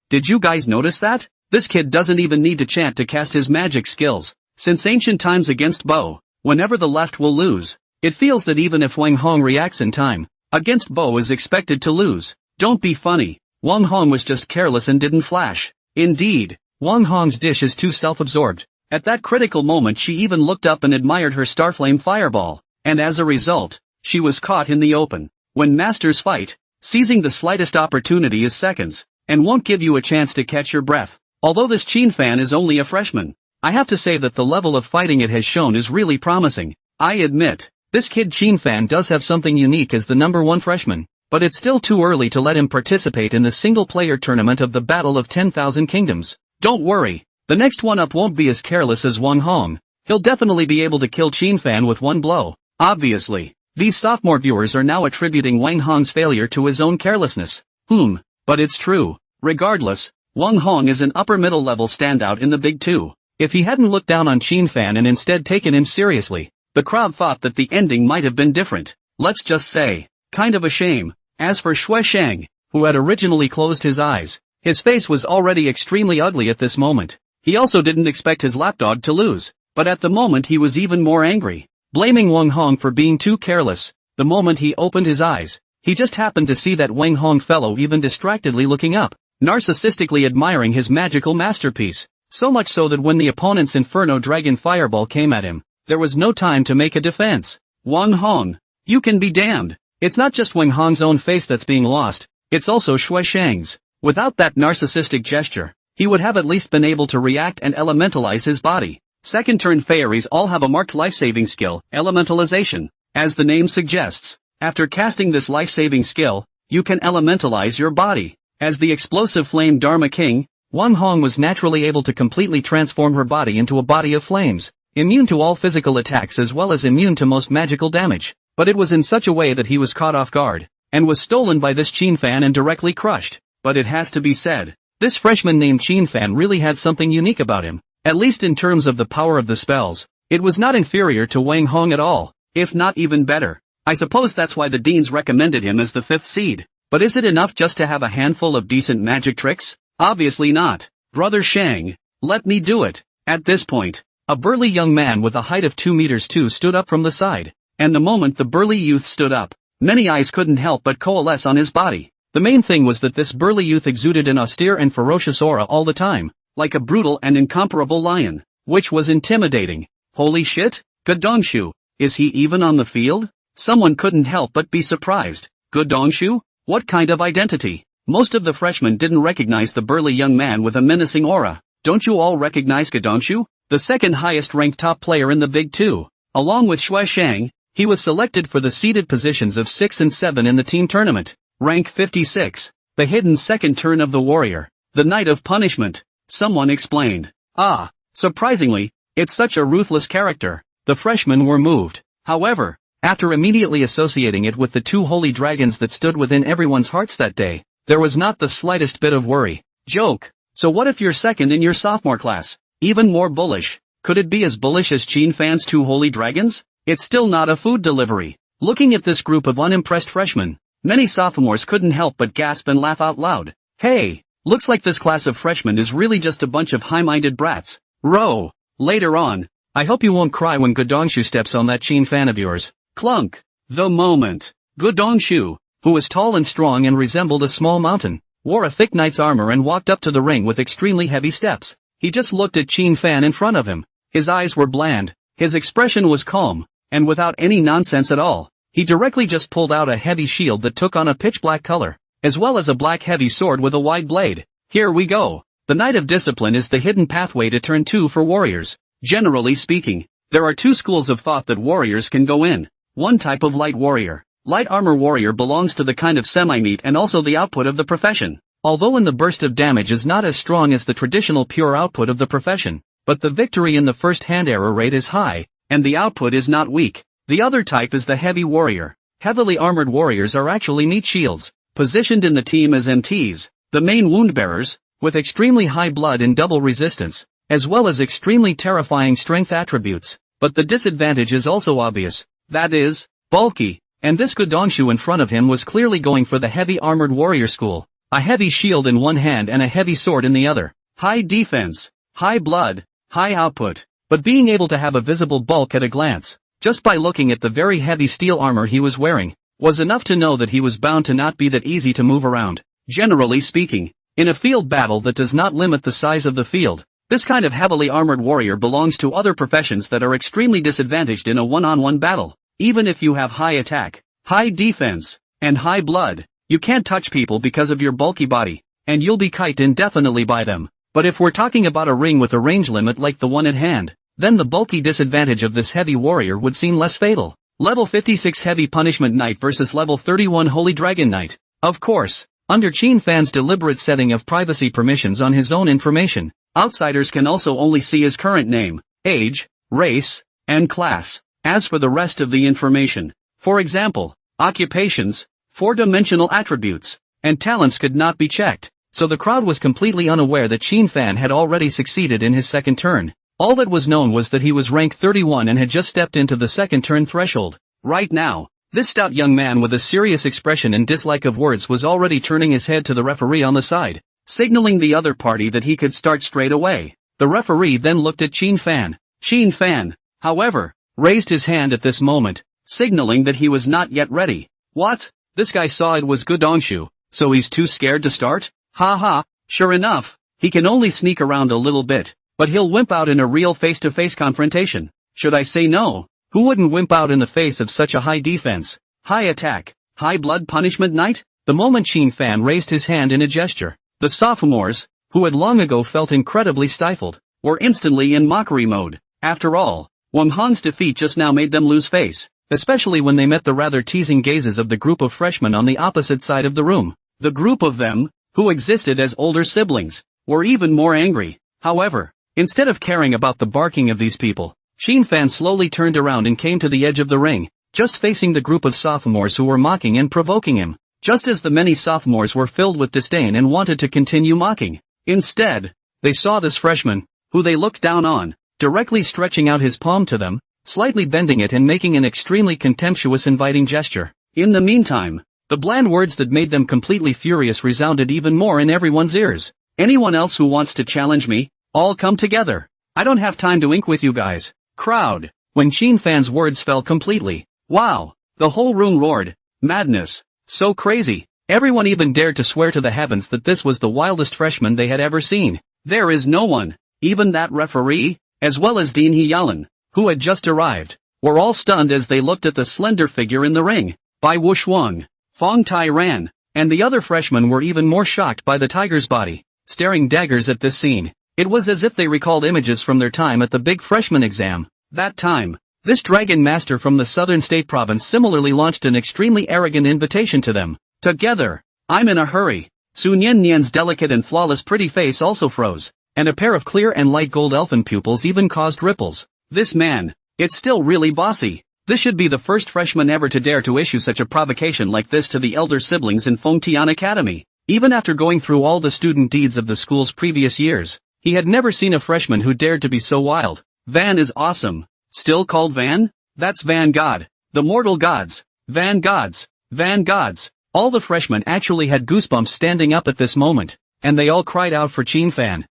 Did you guys notice that? This kid doesn't even need to chant to cast his magic skills. Since ancient times against Bo, whenever the left will lose, it feels that even if Wang Hong reacts in time, against Bo is expected to lose. Don't be funny. Wang Hong was just careless and didn't flash. Indeed, Wang Hong's dish is too self-absorbed. At that critical moment she even looked up and admired her Starflame fireball, and as a result, she was caught in the open. When masters fight, seizing the slightest opportunity is seconds, and won't give you a chance to catch your breath. Although this Qin Fan is only a freshman, I have to say that the level of fighting it has shown is really promising. I admit, this kid Qin Fan does have something unique as the number 1 freshman, but it's still too early to let him participate in the single-player tournament of the Battle of 10,000 Kingdoms. Don't worry, the next one up won't be as careless as Wang Hong. He'll definitely be able to kill Qin Fan with one blow. Obviously, these sophomore viewers are now attributing Wang Hong's failure to his own carelessness. But it's true. Regardless, Wang Hong is an upper-middle level standout in the Big Two. If he hadn't looked down on Qin Fan and instead taken him seriously, the crowd thought that the ending might have been different. Let's just say, kind of a shame. As for Shui Shang, who had originally closed his eyes, his face was already extremely ugly at this moment. He also didn't expect his lapdog to lose, but at the moment he was even more angry, blaming Wang Hong for being too careless. The moment he opened his eyes, he just happened to see that Wang Hong fellow even distractedly looking up, narcissistically admiring his magical masterpiece, so much so that when the opponent's Inferno Dragon Fireball came at him, there was no time to make a defense. Wang Hong, you can be damned. It's not just Wang Hong's own face that's being lost, it's also Shui Shang's. Without that narcissistic gesture, he would have at least been able to react and elementalize his body. Second turn fairies all have a marked life-saving skill, elementalization. As the name suggests, after casting this life-saving skill, you can elementalize your body. As the explosive flame Dharma King, Wang Hong was naturally able to completely transform her body into a body of flames, immune to all physical attacks as well as immune to most magical damage. But it was in such a way that he was caught off guard, and was stolen by this Qin Fan and directly crushed. But it has to be said, this freshman named Qin Fan really had something unique about him, at least in terms of the power of the spells. It was not inferior to Wang Hong at all, if not even better. I suppose that's why the deans recommended him as the 5th seed. But is it enough just to have a handful of decent magic tricks? Obviously not. Brother Shang, let me do it. At this point, a burly young man with a height of 2 meters 2 stood up from the side. And the moment the burly youth stood up, many eyes couldn't help but coalesce on his body. The main thing was that this burly youth exuded an austere and ferocious aura all the time, like a brutal and incomparable lion, which was intimidating. Holy shit, Godongshu, is he even on the field? Someone couldn't help but be surprised. Godongshu? What kind of identity? Most of the freshmen didn't recognize the burly young man with a menacing aura. Don't you all recognize Godongshu? The second highest ranked top player in the Big Two. Along with Shui Shang, he was selected for the seeded positions of 6 and 7 in the team tournament. Rank 56. The hidden second turn of the warrior. The Knight of Punishment. Someone explained. Surprisingly, it's such a ruthless character. The freshmen were moved. However, after immediately associating it with the 2 holy dragons that stood within everyone's hearts that day, there was not the slightest bit of worry. Joke. So what if you're second in your sophomore class? Even more bullish. Could it be as bullish as Qin Fan's 2 holy dragons? It's still not a food delivery. Looking at this group of unimpressed freshmen, many sophomores couldn't help but gasp and laugh out loud. Hey, Looks like this class of freshmen is really just a bunch of high-minded brats. Row. Later on. I hope you won't cry when Godongshu steps on that Chin fan of yours. Clunk. The moment. Godongshu, who was tall and strong and resembled a small mountain, wore a thick knight's armor and walked up to the ring with extremely heavy steps. He just looked at Chin fan in front of him. His eyes were bland. His expression was calm, and without any nonsense at all. He directly just pulled out a heavy shield that took on a pitch black color, as well as a black heavy sword with a wide blade. Here we go. The Knight of Discipline is the hidden pathway to turn 2 for warriors. Generally speaking, there are 2 schools of thought that warriors can go in. One type of light warrior. Light armor warrior belongs to the kind of semi-meat and also the output of the profession. Although in the burst of damage is not as strong as the traditional pure output of the profession, but the victory in the first hand error rate is high, and the output is not weak. The other type is the heavy warrior. Heavily armored warriors are actually meat shields, positioned in the team as MTs, the main wound bearers, with extremely high blood and double resistance, as well as extremely terrifying strength attributes. But the disadvantage is also obvious. That is, bulky, and this Godongshu in front of him was clearly going for the heavy armored warrior school. A heavy shield in one hand and a heavy sword in the other. High defense, high blood, high output, but being able to have a visible bulk at a glance, just by looking at the very heavy steel armor he was wearing, was enough to know that he was bound to not be that easy to move around. Generally speaking, in a field battle that does not limit the size of the field, this kind of heavily armored warrior belongs to other professions that are extremely disadvantaged in a one-on-one battle. Even if you have high attack, high defense, and high blood, you can't touch people because of your bulky body, and you'll be kited indefinitely by them. But if we're talking about a ring with a range limit like the one at hand, then the bulky disadvantage of this heavy warrior would seem less fatal. Level 56 Heavy Punishment Knight versus Level 31 Holy Dragon Knight. Of course, under Chin fan's deliberate setting of privacy permissions on his own information, outsiders can also only see his current name, age, race, and class. As for the rest of the information, for example, occupations, 4-dimensional attributes, and talents could not be checked, so the crowd was completely unaware that Chin fan had already succeeded in his second turn. All that was known was that he was rank 31 and had just stepped into the second turn threshold. Right now, this stout young man with a serious expression and dislike of words was already turning his head to the referee on the side, signaling the other party that he could start straight away. The referee then looked at Chin fan. Chin fan, however, raised his hand at this moment, signaling that he was not yet ready. What? This guy saw it was Godongshu, so he's too scared to start? Ha ha, sure enough, he can only sneak around a little bit, but he'll wimp out in a real face-to-face confrontation. Should I say no? Who wouldn't wimp out in the face of such a high defense, high attack, high blood punishment knight? The moment Chin fan raised his hand in a gesture, the sophomores, who had long ago felt incredibly stifled, were instantly in mockery mode. After all, Wang Han's defeat just now made them lose face, especially when they met the rather teasing gazes of the group of freshmen on the opposite side of the room. The group of them, who existed as older siblings, were even more angry. However, instead of caring about the barking of these people, Chin fan slowly turned around and came to the edge of the ring, just facing the group of sophomores who were mocking and provoking him, just as the many sophomores were filled with disdain and wanted to continue mocking. Instead, they saw this freshman, who they looked down on, directly stretching out his palm to them, slightly bending it and making an extremely contemptuous inviting gesture. In the meantime, the bland words that made them completely furious resounded even more in everyone's ears. Anyone else who wants to challenge me, all come together. I don't have time to ink with you guys. Crowd. When Chin fan's words fell completely. Wow. The whole room roared. Madness. So crazy. Everyone even dared to swear to the heavens that this was the wildest freshman they had ever seen. There is no one, even that referee, as well as Dean Hyalan, who had just arrived, were all stunned as they looked at the slender figure in the ring. Bai Wushuang, Fong Tai Ran, and the other freshmen were even more shocked by the tiger's body, staring daggers at this scene. It was as if they recalled images from their time at the big freshman exam. That time, this dragon master from the southern state province similarly launched an extremely arrogant invitation to them. Together, I'm in a hurry. Su Nian Nian's delicate and flawless pretty face also froze, and a pair of clear and light gold elfin pupils even caused ripples. This man, it's still really bossy. This should be the first freshman ever to dare to issue such a provocation like this to the elder siblings in Fengtian Academy. Even after going through all the student deeds of the school's previous years, he had never seen a freshman who dared to be so wild. Van is awesome. Still called Van? That's Van God. The mortal gods. Van gods. Van gods. All the freshmen actually had goosebumps standing up at this moment. and they all cried out for Chin Fan.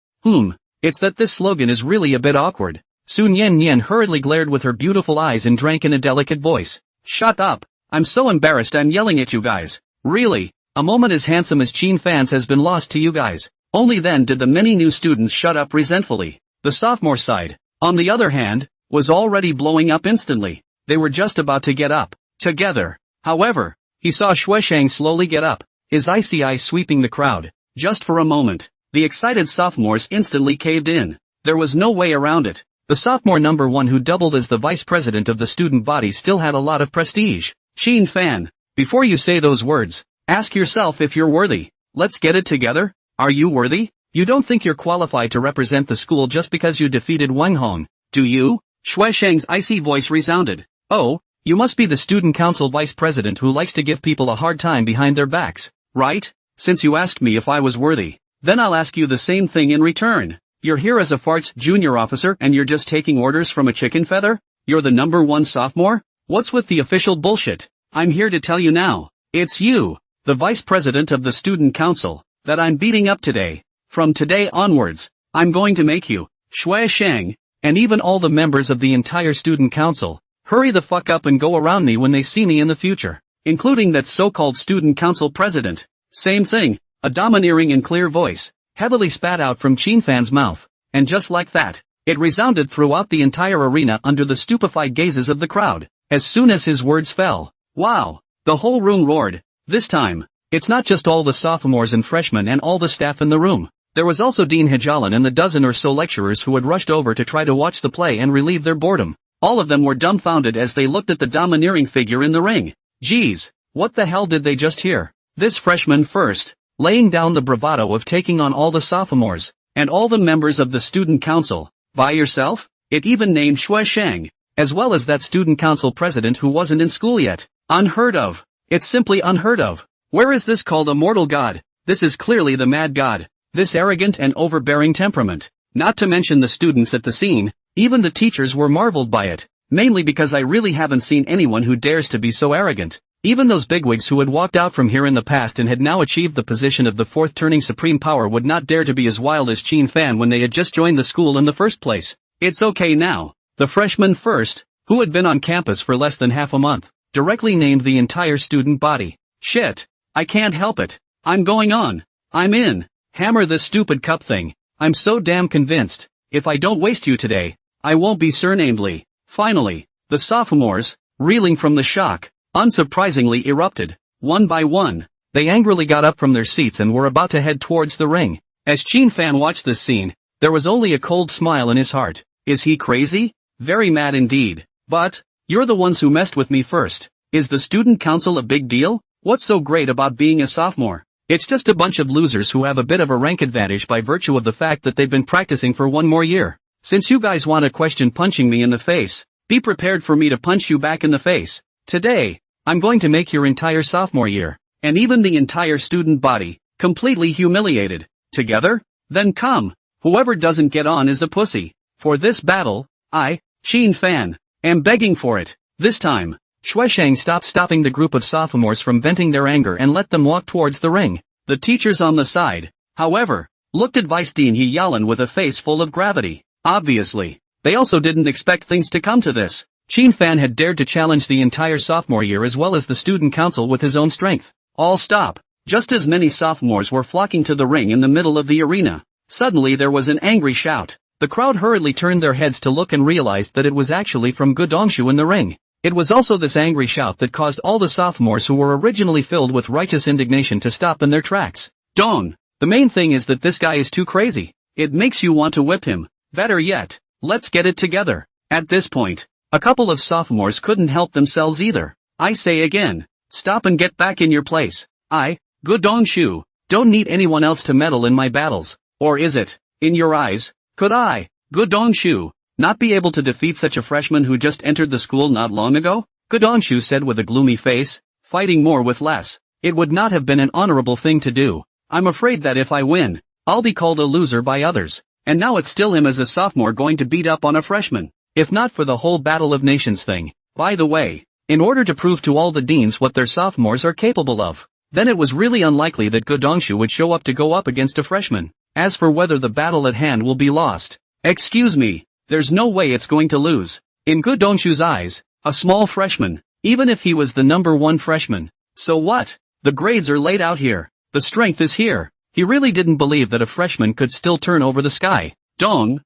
It's that this slogan is really a bit awkward. Sun Yen Yen hurriedly glared with her beautiful eyes and drank in a delicate voice. Shut up. I'm so embarrassed I'm yelling at you guys. Really, a moment as handsome as Chin Fan's has been lost to you guys. Only then did the many new students shut up resentfully. The sophomore side, on the other hand, was already blowing up instantly. They were just about to get up together. However, he saw Shueshang slowly get up, his icy eyes sweeping the crowd. Just for a moment, the excited sophomores instantly caved in. There was no way around it. The sophomore number 1 who doubled as the vice president of the student body still had a lot of prestige. Chin Fan, before you say those words, ask yourself if you're worthy. Let's get it together. Are you worthy? You don't think you're qualified to represent the school just because you defeated Wang Hong, do you? Shueshang's icy voice resounded. Oh, you must be the student council vice president who likes to give people a hard time behind their backs, right? Since you asked me if I was worthy, then I'll ask you the same thing in return. You're here as a farts junior officer and you're just taking orders from a chicken feather? You're the number 1 sophomore? What's with the official bullshit? I'm here to tell you now. It's you, the vice president of the student council, that I'm beating up today. From today onwards, I'm going to make you, Shueshang, and even all the members of the entire student council, hurry the fuck up and go around me when they see me in the future, including that so-called student council president. Same thing, a domineering and clear voice, heavily spat out from Chin Fan's mouth, and just like that, it resounded throughout the entire arena under the stupefied gazes of the crowd. As soon as his words fell, wow, the whole room roared. This time, it's not just all the sophomores and freshmen and all the staff in the room. There was also Dean Hijalan and the dozen or so lecturers who had rushed over to try to watch the play and relieve their boredom. All of them were dumbfounded as they looked at the domineering figure in the ring. Geez, what the hell did they just hear? This freshman first, laying down the bravado of taking on all the sophomores, and all the members of the student council, by yourself? It even named Shueshang, as well as that student council president who wasn't in school yet. Unheard of. It's simply unheard of. Where is this called a mortal god? This is clearly the mad god. This arrogant and overbearing temperament. Not to mention the students at the scene, even the teachers were marveled by it, mainly because I really haven't seen anyone who dares to be so arrogant. Even those bigwigs who had walked out from here in the past and had now achieved the position of the 4th turning supreme power would not dare to be as wild as Chin Fan when they had just joined the school in the first place. It's okay now. The freshman first, who had been on campus for less than half a month, directly named the entire student body. Shit. I can't help it. I'm going on. I'm in. Hammer this stupid cup thing. I'm so damn convinced. If I don't waste you today, I won't be surnamedly. Finally, the sophomores, reeling from the shock, unsurprisingly erupted. One by one, they angrily got up from their seats and were about to head towards the ring. As Chin Fan watched this scene, there was only a cold smile in his heart. Is he crazy? Very mad indeed. But, you're the ones who messed with me first. Is the student council a big deal? What's so great about being a sophomore? It's just a bunch of losers who have a bit of a rank advantage by virtue of the fact that they've been practicing for one more year. Since you guys want to question punching me in the face, be prepared for me to punch you back in the face. Today, I'm going to make your entire sophomore year, and even the entire student body, completely humiliated. Together? Then come. Whoever doesn't get on is a pussy. For this battle, I, Chin Fan, am begging for it. This time, Shueshang stopped stopping the group of sophomores from venting their anger and let them walk towards the ring. The teachers on the side, however, looked at Vice Dean Hijalan with a face full of gravity. Obviously, they also didn't expect things to come to this. Chin Fan had dared to challenge the entire sophomore year as well as the student council with his own strength. All stop. Just as many sophomores were flocking to the ring in the middle of the arena, suddenly there was an angry shout. The crowd hurriedly turned their heads to look and realized that it was actually from Gu Dongshu in the ring. It was also this angry shout that caused all the sophomores who were originally filled with righteous indignation to stop in their tracks. Dong! The main thing is that this guy is too crazy. It makes you want to whip him. Better yet, let's get it together. At this point, a couple of sophomores couldn't help themselves either. I say again, stop and get back in your place. I, Gu Dongshu, don't need anyone else to meddle in my battles. Or is it, in your eyes, could I, Gu Dongshu, not be able to defeat such a freshman who just entered the school not long ago? Gu Dongshu said with a gloomy face, fighting more with less. It would not have been an honorable thing to do. I'm afraid that if I win, I'll be called a loser by others. And now it's still him as a sophomore going to beat up on a freshman. If not for the whole Battle of Nations thing. By the way, in order to prove to all the deans what their sophomores are capable of, then it was really unlikely that Godongshu would show up to go up against a freshman. As for whether the battle at hand will be lost, excuse me, there's no way it's going to lose. In Godongshu's eyes, a small freshman, even if he was the number one freshman. So what? The grades are laid out here. The strength is here. He really didn't believe that a freshman could still turn over the sky. Dong!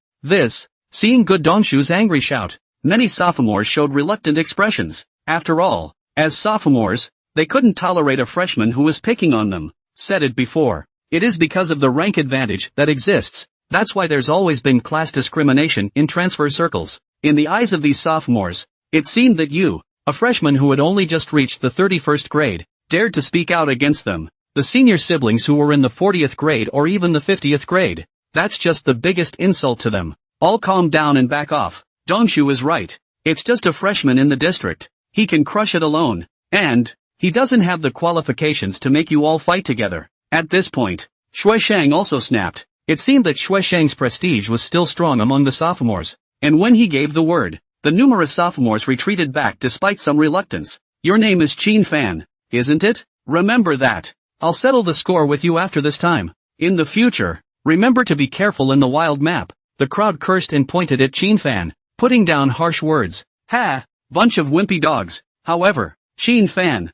Seeing Godongshu's angry shout, many sophomores showed reluctant expressions. After all, as sophomores, they couldn't tolerate a freshman who was picking on them. Said it before. It is because of the rank advantage that exists. That's why there's always been class discrimination in transfer circles. In the eyes of these sophomores, it seemed that you, a freshman who had only just reached the 31st grade, dared to speak out against them. The senior siblings who were in the 40th grade or even the 50th grade. That's just the biggest insult to them. All calm down and back off. Dongshu is right. It's just a freshman in the district. He can crush it alone. And he doesn't have the qualifications to make you all fight together. At this point, Shuishang also snapped. It seemed that Shuishang's prestige was still strong among the sophomores. And when he gave the word, the numerous sophomores retreated back despite some reluctance. Your name is Qin Fan, isn't it? Remember that. I'll settle the score with you after this time. In the future, remember to be careful in the wild map. The crowd cursed and pointed at Qin Fan, putting down harsh words. Ha! Bunch of wimpy dogs. However, Qin Fan,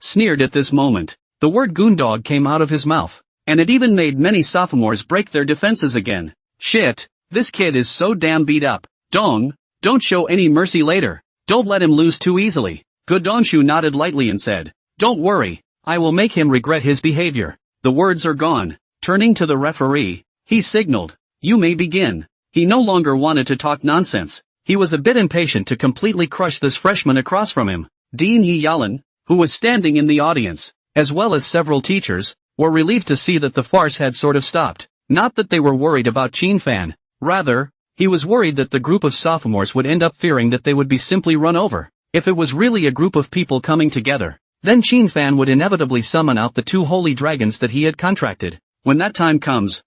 sneered at this moment. The word goondog came out of his mouth, and it even made many sophomores break their defenses again. Shit, this kid is so damn beat up. Dong, don't show any mercy later. Don't let him lose too easily. Godongshu nodded lightly and said, don't worry, I will make him regret his behavior. The words are gone. Turning to the referee, he signaled, you may begin. He no longer wanted to talk nonsense. He was a bit impatient to completely crush this freshman across from him. Dean He Yalan, who was standing in the audience, as well as several teachers, were relieved to see that the farce had sort of stopped. Not that they were worried about Qin Fan. Rather, he was worried that the group of sophomores would end up fearing that they would be simply run over. If it was really a group of people coming together, then Qin Fan would inevitably summon out the two holy dragons that he had contracted. When that time comes,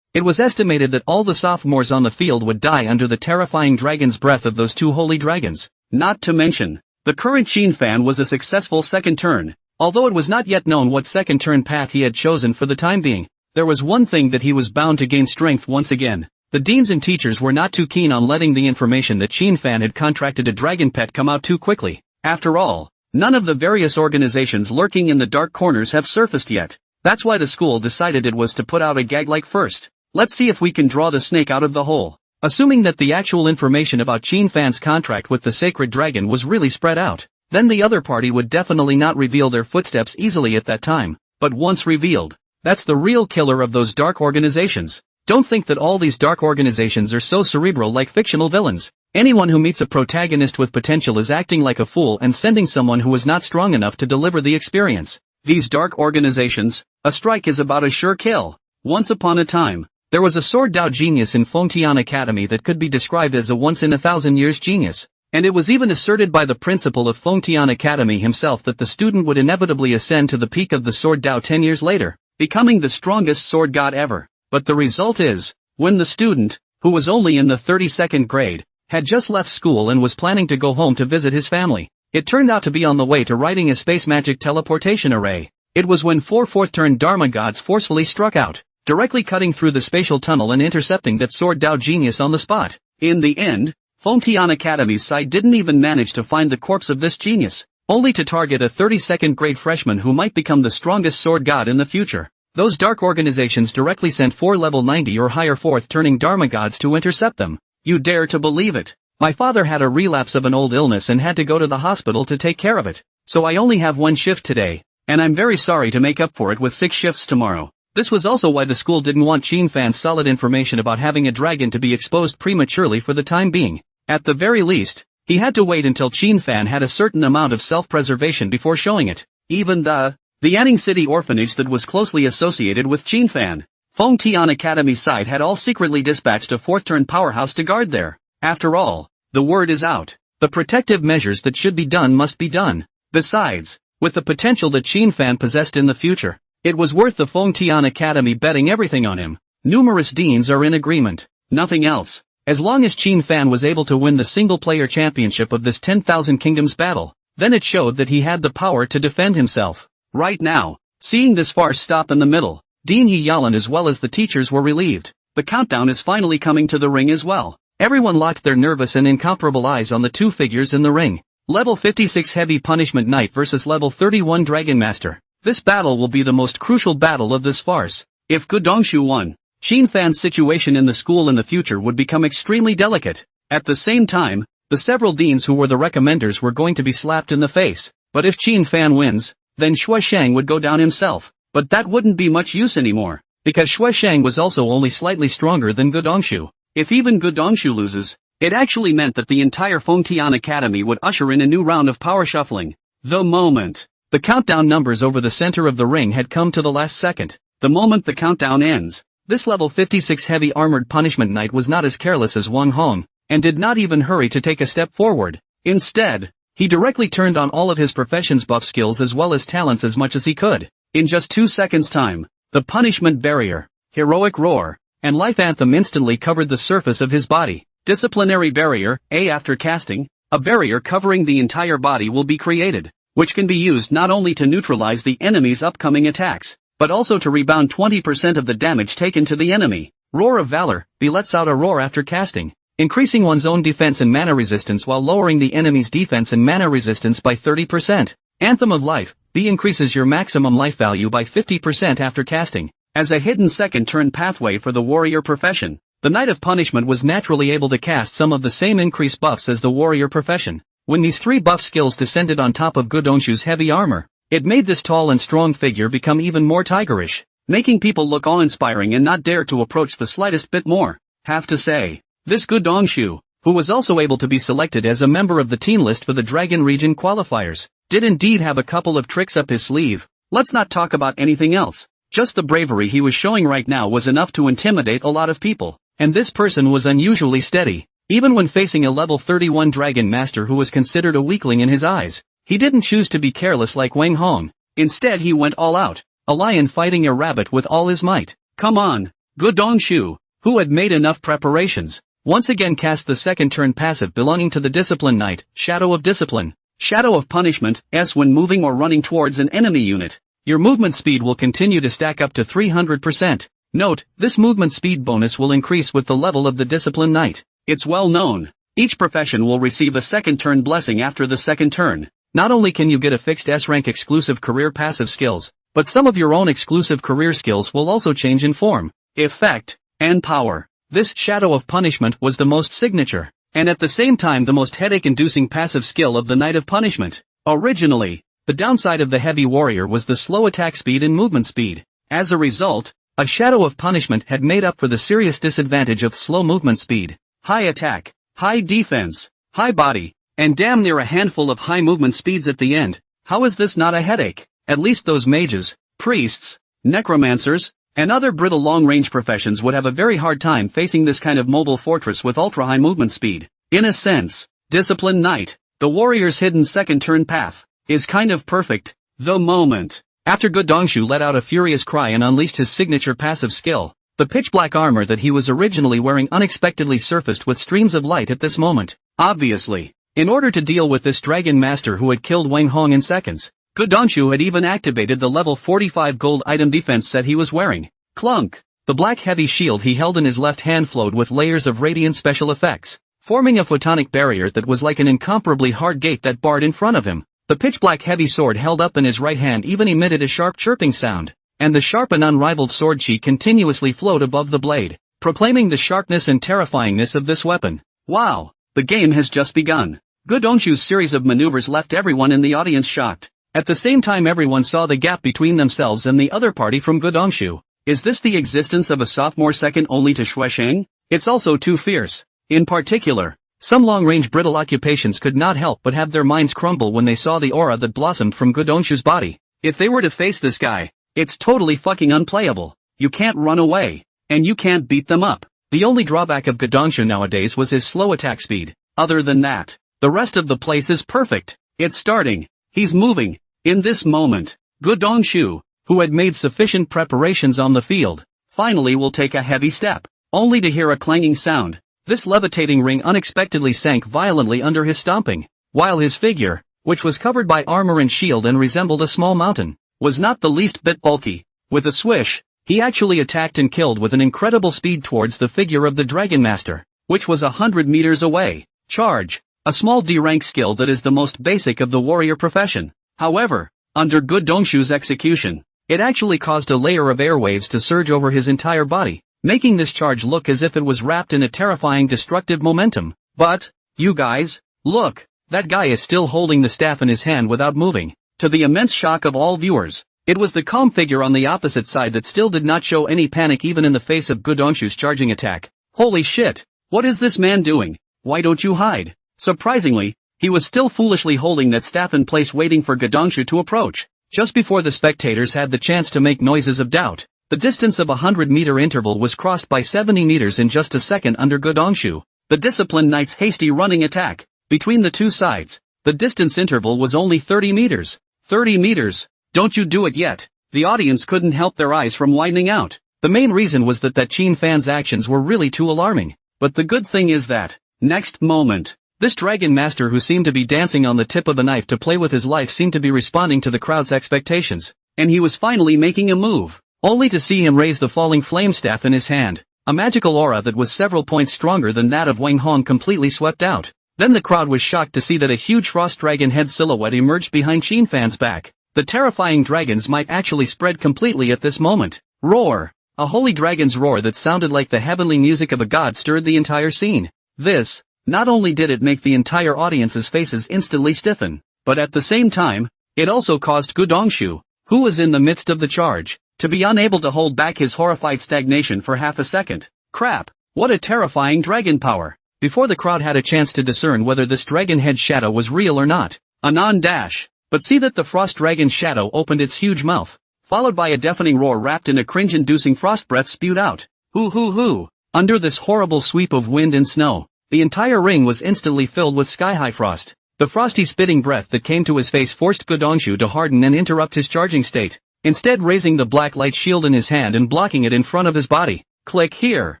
it was estimated that all the sophomores on the field would die under the terrifying dragon's breath of those two holy dragons. Not to mention, the current Qin Fan was a successful second turn. Although it was not yet known what second turn path he had chosen for the time being, there was one thing that he was bound to gain strength once again. The deans and teachers were not too keen on letting the information that Qin Fan had contracted a dragon pet come out too quickly. After all, none of the various organizations lurking in the dark corners have surfaced yet. That's why the school decided it was to put out a gag like first. Let's see if we can draw the snake out of the hole. Assuming that the actual information about Qin Fan's contract with the sacred dragon was really spread out, then the other party would definitely not reveal their footsteps easily at that time. But once revealed, that's the real killer of those dark organizations. Don't think that all these dark organizations are so cerebral like fictional villains. Anyone who meets a protagonist with potential is acting like a fool and sending someone who is not strong enough to deliver the experience. These dark organizations, a strike is about a sure kill. Once upon a time, there was a sword Dao genius in Fengtian Academy that could be described as a once-in-a-thousand-years genius. And it was even asserted by the principal of Fengtian Academy himself that the student would inevitably ascend to the peak of the sword Dao 10 years later, becoming the strongest sword god ever. But the result is, when the student, who was only in the 32nd grade, had just left school and was planning to go home to visit his family, it turned out to be on the way to writing a space magic teleportation array. It was when four fourth-turn Dharma gods forcefully struck out, directly cutting through the spatial tunnel and intercepting that sword Dao genius on the spot. In the end, Fengtian Academy's side didn't even manage to find the corpse of this genius, only to target a 32nd grade freshman who might become the strongest sword god in the future. Those dark organizations directly sent 4 level 90 or higher fourth-turning Dharma gods to intercept them. You dare to believe it? My father had a relapse of an old illness and had to go to the hospital to take care of it, so I only have 1 shift today, and I'm very sorry to make up for it with 6 shifts tomorrow. This was also why the school didn't want Qin Fan's solid information about having a dragon to be exposed prematurely for the time being. At the very least, he had to wait until Qin Fan had a certain amount of self-preservation before showing it. Even the Anning City orphanage that was closely associated with Qin Fan, Fengtian Academy's side had all secretly dispatched a fourth-turn powerhouse to guard there. After all, the word is out. The protective measures that should be done must be done. Besides, with the potential that Qin Fan possessed in the future, it was worth the Fengtian Academy betting everything on him. Numerous deans are in agreement. Nothing else. As long as Qin Fan was able to win the single-player championship of this 10,000 Kingdoms battle, then it showed that he had the power to defend himself. right now. Seeing this farce stop in the middle, Dean Yalan as well as the teachers were relieved. The countdown is finally coming to the ring as well. Everyone locked their nervous and incomparable eyes on the two figures in the ring. Level 56 Heavy Punishment Knight versus Level 31 Dragon Master. This battle will be the most crucial battle of this farce. If Gudongshu won, Shin Fan's situation in the school in the future would become extremely delicate. At the same time, the several deans who were the recommenders were going to be slapped in the face. But if Shin Fan wins, then Shui Shang would go down himself. But that wouldn't be much use anymore, because Shui Shang was also only slightly stronger than Gudongshu. If even Gudongshu loses, it actually meant that the entire Fengtian Academy would usher in a new round of power shuffling. The moment the countdown numbers over the center of the ring had come to the last second. The moment the countdown ends, this level 56 heavy armored punishment knight was not as careless as Wang Hong, and did not even hurry to take a step forward. Instead, he directly turned on all of his profession's buff skills as well as talents as much as he could. In just 2 seconds time, the punishment barrier, heroic roar, and life anthem instantly covered the surface of his body. Disciplinary barrier, after casting, a barrier covering the entire body will be created, which can be used not only to neutralize the enemy's upcoming attacks, but also to rebound 20% of the damage taken to the enemy. Roar of Valor, B lets out a roar after casting, increasing one's own defense and mana resistance while lowering the enemy's defense and mana resistance by 30%. Anthem of Life, B increases your maximum life value by 50% after casting. As a hidden second turn pathway for the warrior profession, the Knight of Punishment was naturally able to cast some of the same increased buffs as the warrior profession. When these three buff skills descended on top of Gudongshu's heavy armor, it made this tall and strong figure become even more tigerish, making people look awe-inspiring and not dare to approach the slightest bit more. Have to say, this Gudongshu, who was also able to be selected as a member of the team list for the Dragon Region qualifiers, did indeed have a couple of tricks up his sleeve. Let's not talk about anything else. Just the bravery he was showing right now was enough to intimidate a lot of people. And this person was unusually steady. Even when facing a level 31 Dragon Master who was considered a weakling in his eyes, he didn't choose to be careless like Wang Hong. Instead he went all out, a lion fighting a rabbit with all his might. Come on, Gudongshu, who had made enough preparations, once again cast the second turn passive belonging to the Discipline Knight, Shadow of Discipline. Shadow of Punishment, when moving or running towards an enemy unit, your movement speed will continue to stack up to 300%. Note, this movement speed bonus will increase with the level of the Discipline Knight. It's well known. Each profession will receive a second turn blessing after the second turn. Not only can you get a fixed S-rank exclusive career passive skills, but some of your own exclusive career skills will also change in form, effect, and power. This Shadow of Punishment was the most signature, and at the same time the most headache-inducing passive skill of the Knight of Punishment. Originally, the downside of the Heavy Warrior was the slow attack speed and movement speed. As a result, a Shadow of Punishment had made up for the serious disadvantage of slow movement speed, high attack, high defense, high body, and damn near a handful of high movement speeds at the end. How is this not a headache? At least those mages, priests, necromancers, and other brittle long-range professions would have a very hard time facing this kind of mobile fortress with ultra-high movement speed. In a sense, Discipline Knight, the warrior's hidden second turn path, is kind of perfect. The moment after Gudongshu let out a furious cry and unleashed his signature passive skill, the pitch-black armor that he was originally wearing unexpectedly surfaced with streams of light at this moment. Obviously, in order to deal with this Dragon Master who had killed Wang Hong in seconds, Gudongshu had even activated the level 45 gold item defense set he was wearing. Clunk! The black heavy shield he held in his left hand flowed with layers of radiant special effects, forming a photonic barrier that was like an incomparably hard gate that barred in front of him. The pitch-black heavy sword held up in his right hand even emitted a sharp chirping sound, and the sharp and unrivaled sword chi continuously flowed above the blade, proclaiming the sharpness and terrifyingness of this weapon. Wow! The game has just begun. Gudongshu's series of maneuvers left everyone in the audience shocked. At the same time everyone saw the gap between themselves and the other party from Gudongshu. Is this the existence of a sophomore second only to Shui Shang? It's also too fierce. In particular, some long-range brittle occupations could not help but have their minds crumble when they saw the aura that blossomed from Gudongshu's body. If they were to face this guy, it's totally fucking unplayable. You can't run away, and you can't beat them up. The only drawback of Gudongshu nowadays was his slow attack speed. Other than that, the rest of the place is perfect. It's starting. He's moving. In this moment, Gudongshu, who had made sufficient preparations on the field, finally will take a heavy step, only to hear a clanging sound. This levitating ring unexpectedly sank violently under his stomping, while his figure, which was covered by armor and shield and resembled a small mountain, was not the least bit bulky. With a swish, he actually attacked and killed with an incredible speed towards the figure of the Dragon Master, which was 100 meters away. Charge, a small D-rank skill that is the most basic of the warrior profession. However, under Good Dongshu's execution, it actually caused a layer of airwaves to surge over his entire body, making this charge look as if it was wrapped in a terrifying destructive momentum. But, you guys, look, that guy is still holding the staff in his hand without moving. To the immense shock of all viewers, it was the calm figure on the opposite side that still did not show any panic even in the face of Good Dongshu's charging attack. Holy shit, what is this man doing? Why don't you hide? Surprisingly, he was still foolishly holding that staff in place waiting for Good Dongshu to approach. Just before the spectators had the chance to make noises of doubt, the distance of a 100-meter interval was crossed by 70 meters in just a second under Good Dongshu, the disciplined knight's hasty running attack. Between the two sides, the distance interval was only 30 meters. 30 meters? Don't you do it yet. The audience couldn't help their eyes from widening out. The main reason was that Qin Fan's actions were really too alarming. But the good thing is that, next moment, this Dragon Master who seemed to be dancing on the tip of a knife to play with his life seemed to be responding to the crowd's expectations, and he was finally making a move, only to see him raise the falling flame staff in his hand. A magical aura that was several points stronger than that of Wang Hong completely swept out. Then the crowd was shocked to see that a huge frost dragon head silhouette emerged behind Qin Fan's back. The terrifying dragons might actually spread completely at this moment. Roar! A holy dragon's roar that sounded like the heavenly music of a god stirred the entire scene. This, not only did it make the entire audience's faces instantly stiffen, but at the same time, it also caused Good Dongshu, who was in the midst of the charge, to be unable to hold back his horrified stagnation for half a second. Crap! What a terrifying dragon power! Before the crowd had a chance to discern whether this dragon head shadow was real or not, Anon dash! But see that the frost dragon's shadow opened its huge mouth, followed by a deafening roar wrapped in a cringe-inducing frost breath spewed out. Hoo hoo hoo! Under this horrible sweep of wind and snow, the entire ring was instantly filled with sky-high frost. The frosty spitting breath that came to his face forced Good Dongshu to harden and interrupt his charging state, instead raising the black light shield in his hand and blocking it in front of his body. Click here!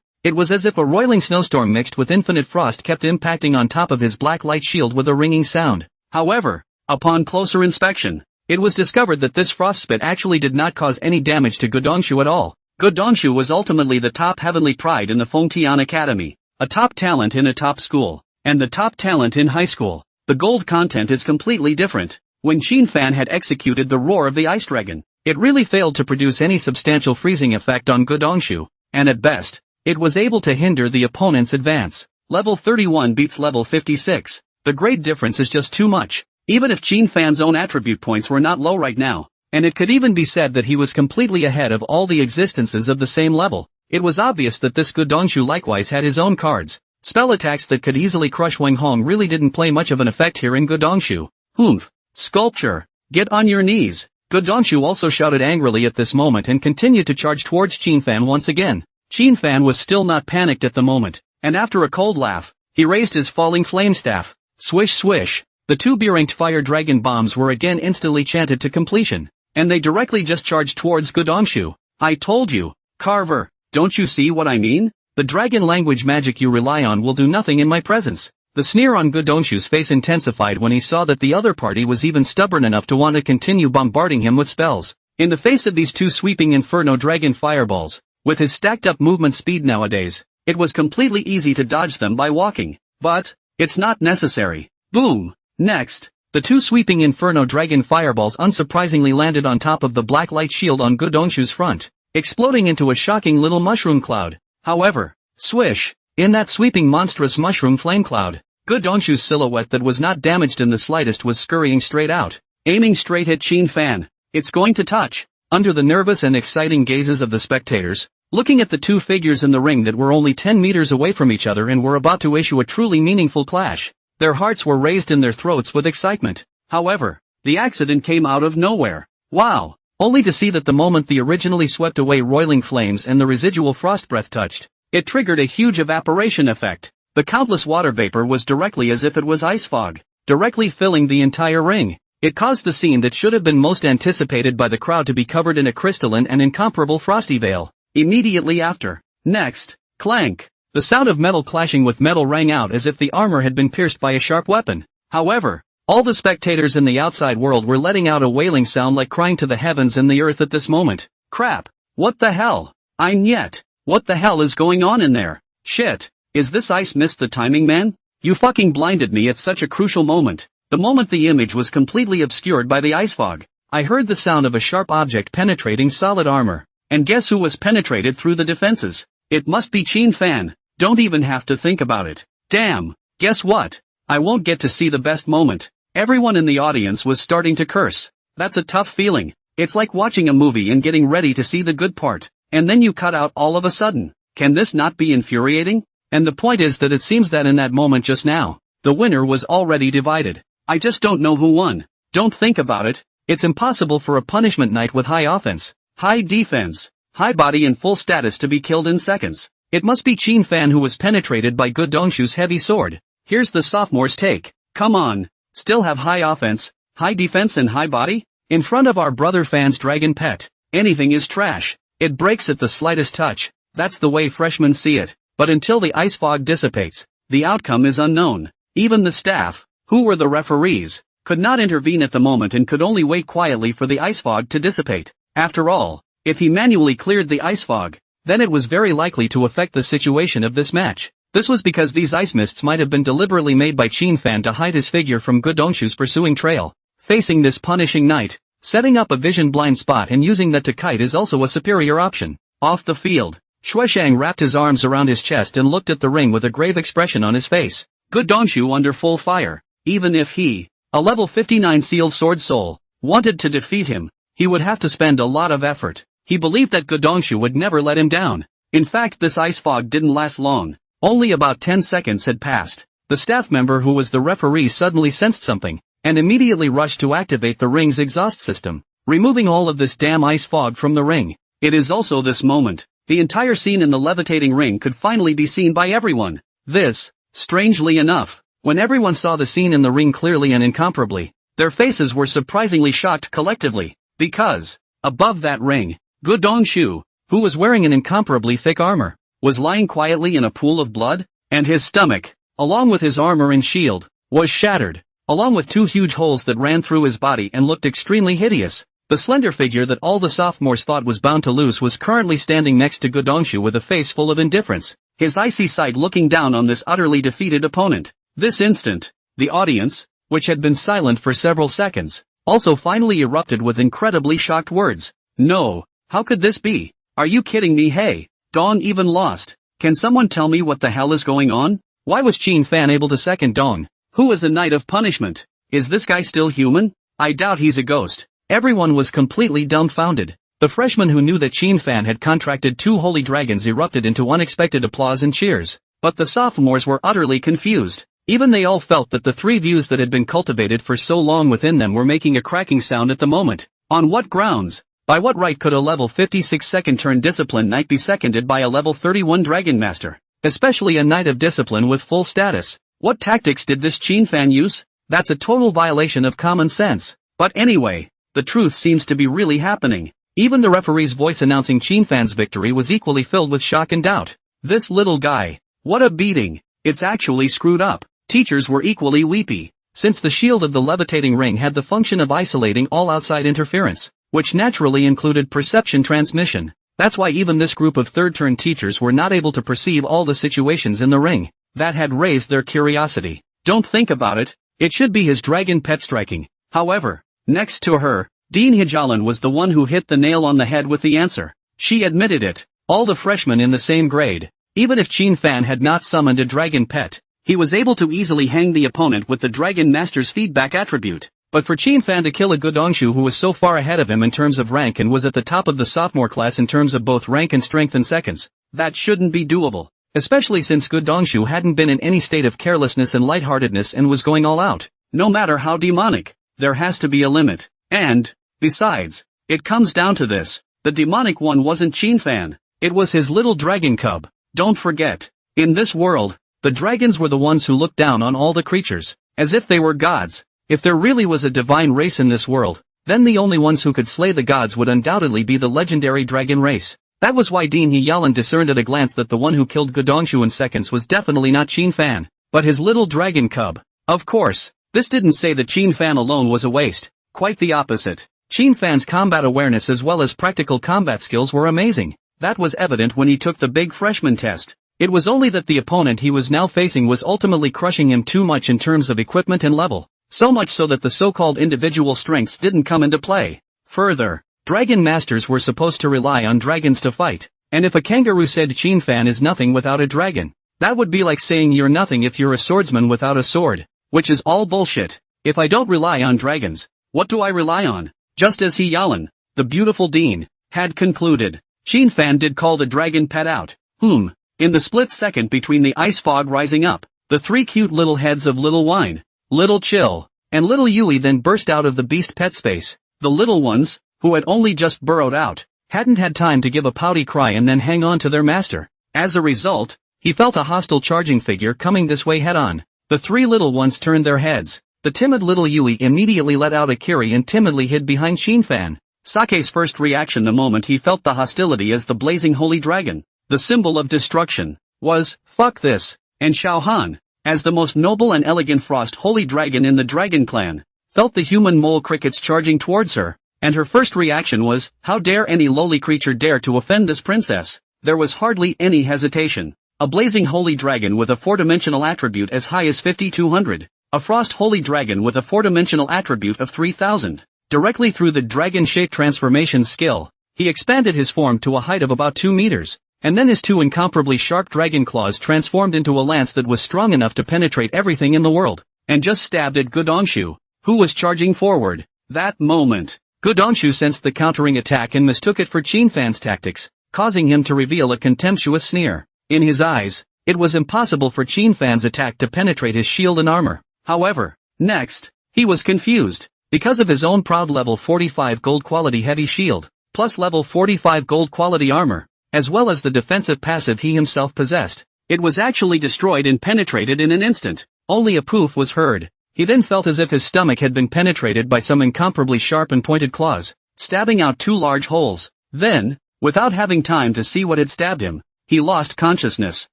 It was as if a roiling snowstorm mixed with infinite frost kept impacting on top of his black light shield with a ringing sound. However, upon closer inspection, it was discovered that this frost spit actually did not cause any damage to Good Dongshu at all. Good Dongshu was ultimately the top heavenly pride in the Fengtian Academy, a top talent in a top school, and the top talent in high school. The gold content is completely different. When Qin Fan had executed the roar of the ice dragon, it really failed to produce any substantial freezing effect on Good Dongshu, and at best, it was able to hinder the opponent's advance. Level 31 beats level 56. The grade difference is just too much. Even if Qin Fan's own attribute points were not low right now, and it could even be said that he was completely ahead of all the existences of the same level, it was obvious that this Good Dongshu likewise had his own cards. Spell attacks that could easily crush Wang Hong really didn't play much of an effect here in Good Dongshu. Humph! Sculpture! Get on your knees! Good Dongshu also shouted angrily at this moment and continued to charge towards Qin Fan once again. Qin Fan was still not panicked at the moment, and after a cold laugh, he raised his falling flame staff. Swish swish! The two B-ranked fire dragon bombs were again instantly chanted to completion, and they directly just charged towards Good Dongshu. I told you, Carver, don't you see what I mean? The dragon language magic you rely on will do nothing in my presence. The sneer on Good Dongshu's face intensified when he saw that the other party was even stubborn enough to want to continue bombarding him with spells. In the face of these two sweeping inferno dragon fireballs, with his stacked up movement speed nowadays, it was completely easy to dodge them by walking. But, it's not necessary. Boom! Next, the two sweeping inferno dragon fireballs unsurprisingly landed on top of the black light shield on Good Dongshu's front, exploding into a shocking little mushroom cloud. However, swish, in that sweeping monstrous mushroom flame cloud, Good Dongshu's silhouette that was not damaged in the slightest was scurrying straight out, aiming straight at Qin Fan. It's going to touch. Under the nervous and exciting gazes of the spectators, looking at the two figures in the ring that were only 10 meters away from each other and were about to issue a truly meaningful clash, their hearts were raised in their throats with excitement. However, the accident came out of nowhere. Wow! Only to see that the moment the originally swept away roiling flames and the residual frost breath touched, it triggered a huge evaporation effect. The countless water vapor was directly as if it was ice fog, directly filling the entire ring. It caused the scene that should have been most anticipated by the crowd to be covered in a crystalline and incomparable frosty veil. Immediately after. Next, clank! The sound of metal clashing with metal rang out as if the armor had been pierced by a sharp weapon. However, All the spectators in the outside world were letting out a wailing sound like crying to the heavens and the earth at this moment. Crap. What the hell? Yet. What the hell is going on in there? Shit. Is this ice mist the timing man? You fucking blinded me at such a crucial moment. The moment the image was completely obscured by the ice fog, I heard the sound of a sharp object penetrating solid armor. And guess who was penetrated through the defenses? It must be Qin Fan. Don't even have to think about it. Damn. Guess what? I won't get to see the best moment. Everyone in the audience was starting to curse. That's a tough feeling. It's like watching a movie and getting ready to see the good part, and then you cut out all of a sudden. Can this not be infuriating? And the point is that it seems that in that moment just now, the winner was already divided. I just don't know who won. Don't think about it. It's impossible for a punishment knight with high offense, high defense, high body and full status to be killed in seconds. It must be Qin Fan who was penetrated by Gu Dongshu's heavy sword. Here's the sophomore's take. Come on. Still have high offense, high defense and high body? In front of our brother Fan's dragon pet, anything is trash. It breaks at the slightest touch. That's the way freshmen see it. But until the ice fog dissipates, the outcome is unknown. Even the staff, who were the referees, could not intervene at the moment and could only wait quietly for the ice fog to dissipate. After all, if he manually cleared the ice fog, then it was very likely to affect the situation of this match. This was because these ice mists might have been deliberately made by Qin Fan to hide his figure from Gu Dongshu's pursuing trail. Facing this punishing knight, setting up a vision blind spot and using that to kite is also a superior option. Off the field, Xueshang wrapped his arms around his chest and looked at the ring with a grave expression on his face. Gu Dongshu under full fire. Even if he, a level 59 sealed sword soul, wanted to defeat him, he would have to spend a lot of effort. He believed that Gu Dongshu would never let him down. In fact, this ice fog didn't last long. Only about 10 seconds had passed. The staff member who was the referee suddenly sensed something, and immediately rushed to activate the ring's exhaust system, removing all of this damn ice fog from the ring. It is also this moment. The entire scene in the levitating ring could finally be seen by everyone. This, strangely enough, when everyone saw the scene in the ring clearly and incomparably, their faces were surprisingly shocked collectively, because, above that ring, Gu Dongshu, who was wearing an incomparably thick armor, was lying quietly in a pool of blood, and his stomach, along with his armor and shield, was shattered, along with two huge holes that ran through his body and looked extremely hideous. The slender figure that all the sophomores thought was bound to lose was currently standing next to Gu Dongshu with a face full of indifference, his icy sight looking down on this utterly defeated opponent. This instant, the audience, which had been silent for several seconds, also finally erupted with incredibly shocked words. No, how could this be? Are you kidding me? Hey, Dong even lost. Can someone tell me what the hell is going on? Why was Qin Fan able to second Dong, who is a knight of punishment? Is this guy still human? I doubt he's a ghost. Everyone was completely dumbfounded. The freshmen who knew that Qin Fan had contracted two holy dragons erupted into unexpected applause and cheers. But the sophomores were utterly confused. Even they all felt that the three views that had been cultivated for so long within them were making a cracking sound at the moment. On what grounds? By what right could a level 56 second turn discipline knight be seconded by a level 31 dragon master? Especially a knight of discipline with full status. What tactics did this Qin Fan use? That's a total violation of common sense. But anyway, the truth seems to be really happening. Even the referee's voice announcing Qin Fan's victory was equally filled with shock and doubt. This little guy. What a beating. It's actually screwed up. Teachers were equally weepy, since the shield of the levitating ring had the function of isolating all outside interference, which naturally included perception transmission. That's why even this group of third-turn teachers were not able to perceive all the situations in the ring. That had raised their curiosity. Don't think about it, it should be his dragon pet striking. However, next to her, Dean Hijalan was the one who hit the nail on the head with the answer. She admitted it. All the freshmen in the same grade. Even if Qin Fan had not summoned a dragon pet, he was able to easily hang the opponent with the Dragon Master's feedback attribute. But for Qin Fan to kill a Gu Dongshu who was so far ahead of him in terms of rank and was at the top of the sophomore class in terms of both rank and strength in seconds, that shouldn't be doable. Especially since Gu Dongshu hadn't been in any state of carelessness and lightheartedness and was going all out. No matter how demonic, there has to be a limit. And, besides, it comes down to this. The demonic one wasn't Qin Fan. It was his little dragon cub. Don't forget, in this world, the dragons were the ones who looked down on all the creatures, as if they were gods. If there really was a divine race in this world, then the only ones who could slay the gods would undoubtedly be the legendary dragon race. That was why Dean Hiyalan discerned at a glance that the one who killed Gu Dongshu in seconds was definitely not Qin Fan, but his little dragon cub. Of course, This didn't say that Qin Fan alone was a waste, quite the opposite. Qin Fan's combat awareness as well as practical combat skills were amazing. That was evident when he took the big freshman test. It was only that the opponent he was now facing was ultimately crushing him too much in terms of equipment and level, so much so that the so-called individual strengths didn't come into play. Further, dragon masters were supposed to rely on dragons to fight, and if a kangaroo said Qin Fan is nothing without a dragon, that would be like saying you're nothing if you're a swordsman without a sword, which is all bullshit. If I don't rely on dragons, what do I rely on? Just as He Yalan, the beautiful dean, had concluded, Qin Fan did call the dragon pet out. In the split second between the ice fog rising up, the three cute little heads of Little Wine, Little Chill, and Little Yui then burst out of the beast pet space. The little ones, who had only just burrowed out, hadn't had time to give a pouty cry and then hang on to their master. As a result, he felt a hostile charging figure coming this way head-on. The three little ones turned their heads. The timid little Yui immediately let out a kiri and timidly hid behind Qin Fan. Sake's first reaction the moment he felt the hostility as the blazing holy dragon, the symbol of destruction, was, "Fuck this," and Xiao Han, as the most noble and elegant frost holy dragon in the dragon clan, felt the human mole crickets charging towards her, and her first reaction was, how dare any lowly creature dare to offend this princess? There was hardly any hesitation. A blazing holy dragon with a four-dimensional attribute as high as 5200. A frost holy dragon with a four-dimensional attribute of 3000. Directly through the dragon shape transformation skill, he expanded his form to a height of about 2 meters, and then his two incomparably sharp dragon claws transformed into a lance that was strong enough to penetrate everything in the world, and just stabbed at Gudongshu, who was charging forward. That moment, Gudongshu sensed the countering attack and mistook it for Qin Fan's tactics, causing him to reveal a contemptuous sneer. In his eyes, it was impossible for Qin Fan's attack to penetrate his shield and armor. However, next, he was confused. Because of his own proud level 45 gold quality heavy shield, plus level 45 gold quality armor, as well as the defensive passive he himself possessed, it was actually destroyed and penetrated in an instant. Only a poof was heard. He then felt as if his stomach had been penetrated by some incomparably sharp and pointed claws, stabbing out 2 large holes. Then, without having time to see what had stabbed him, he lost consciousness.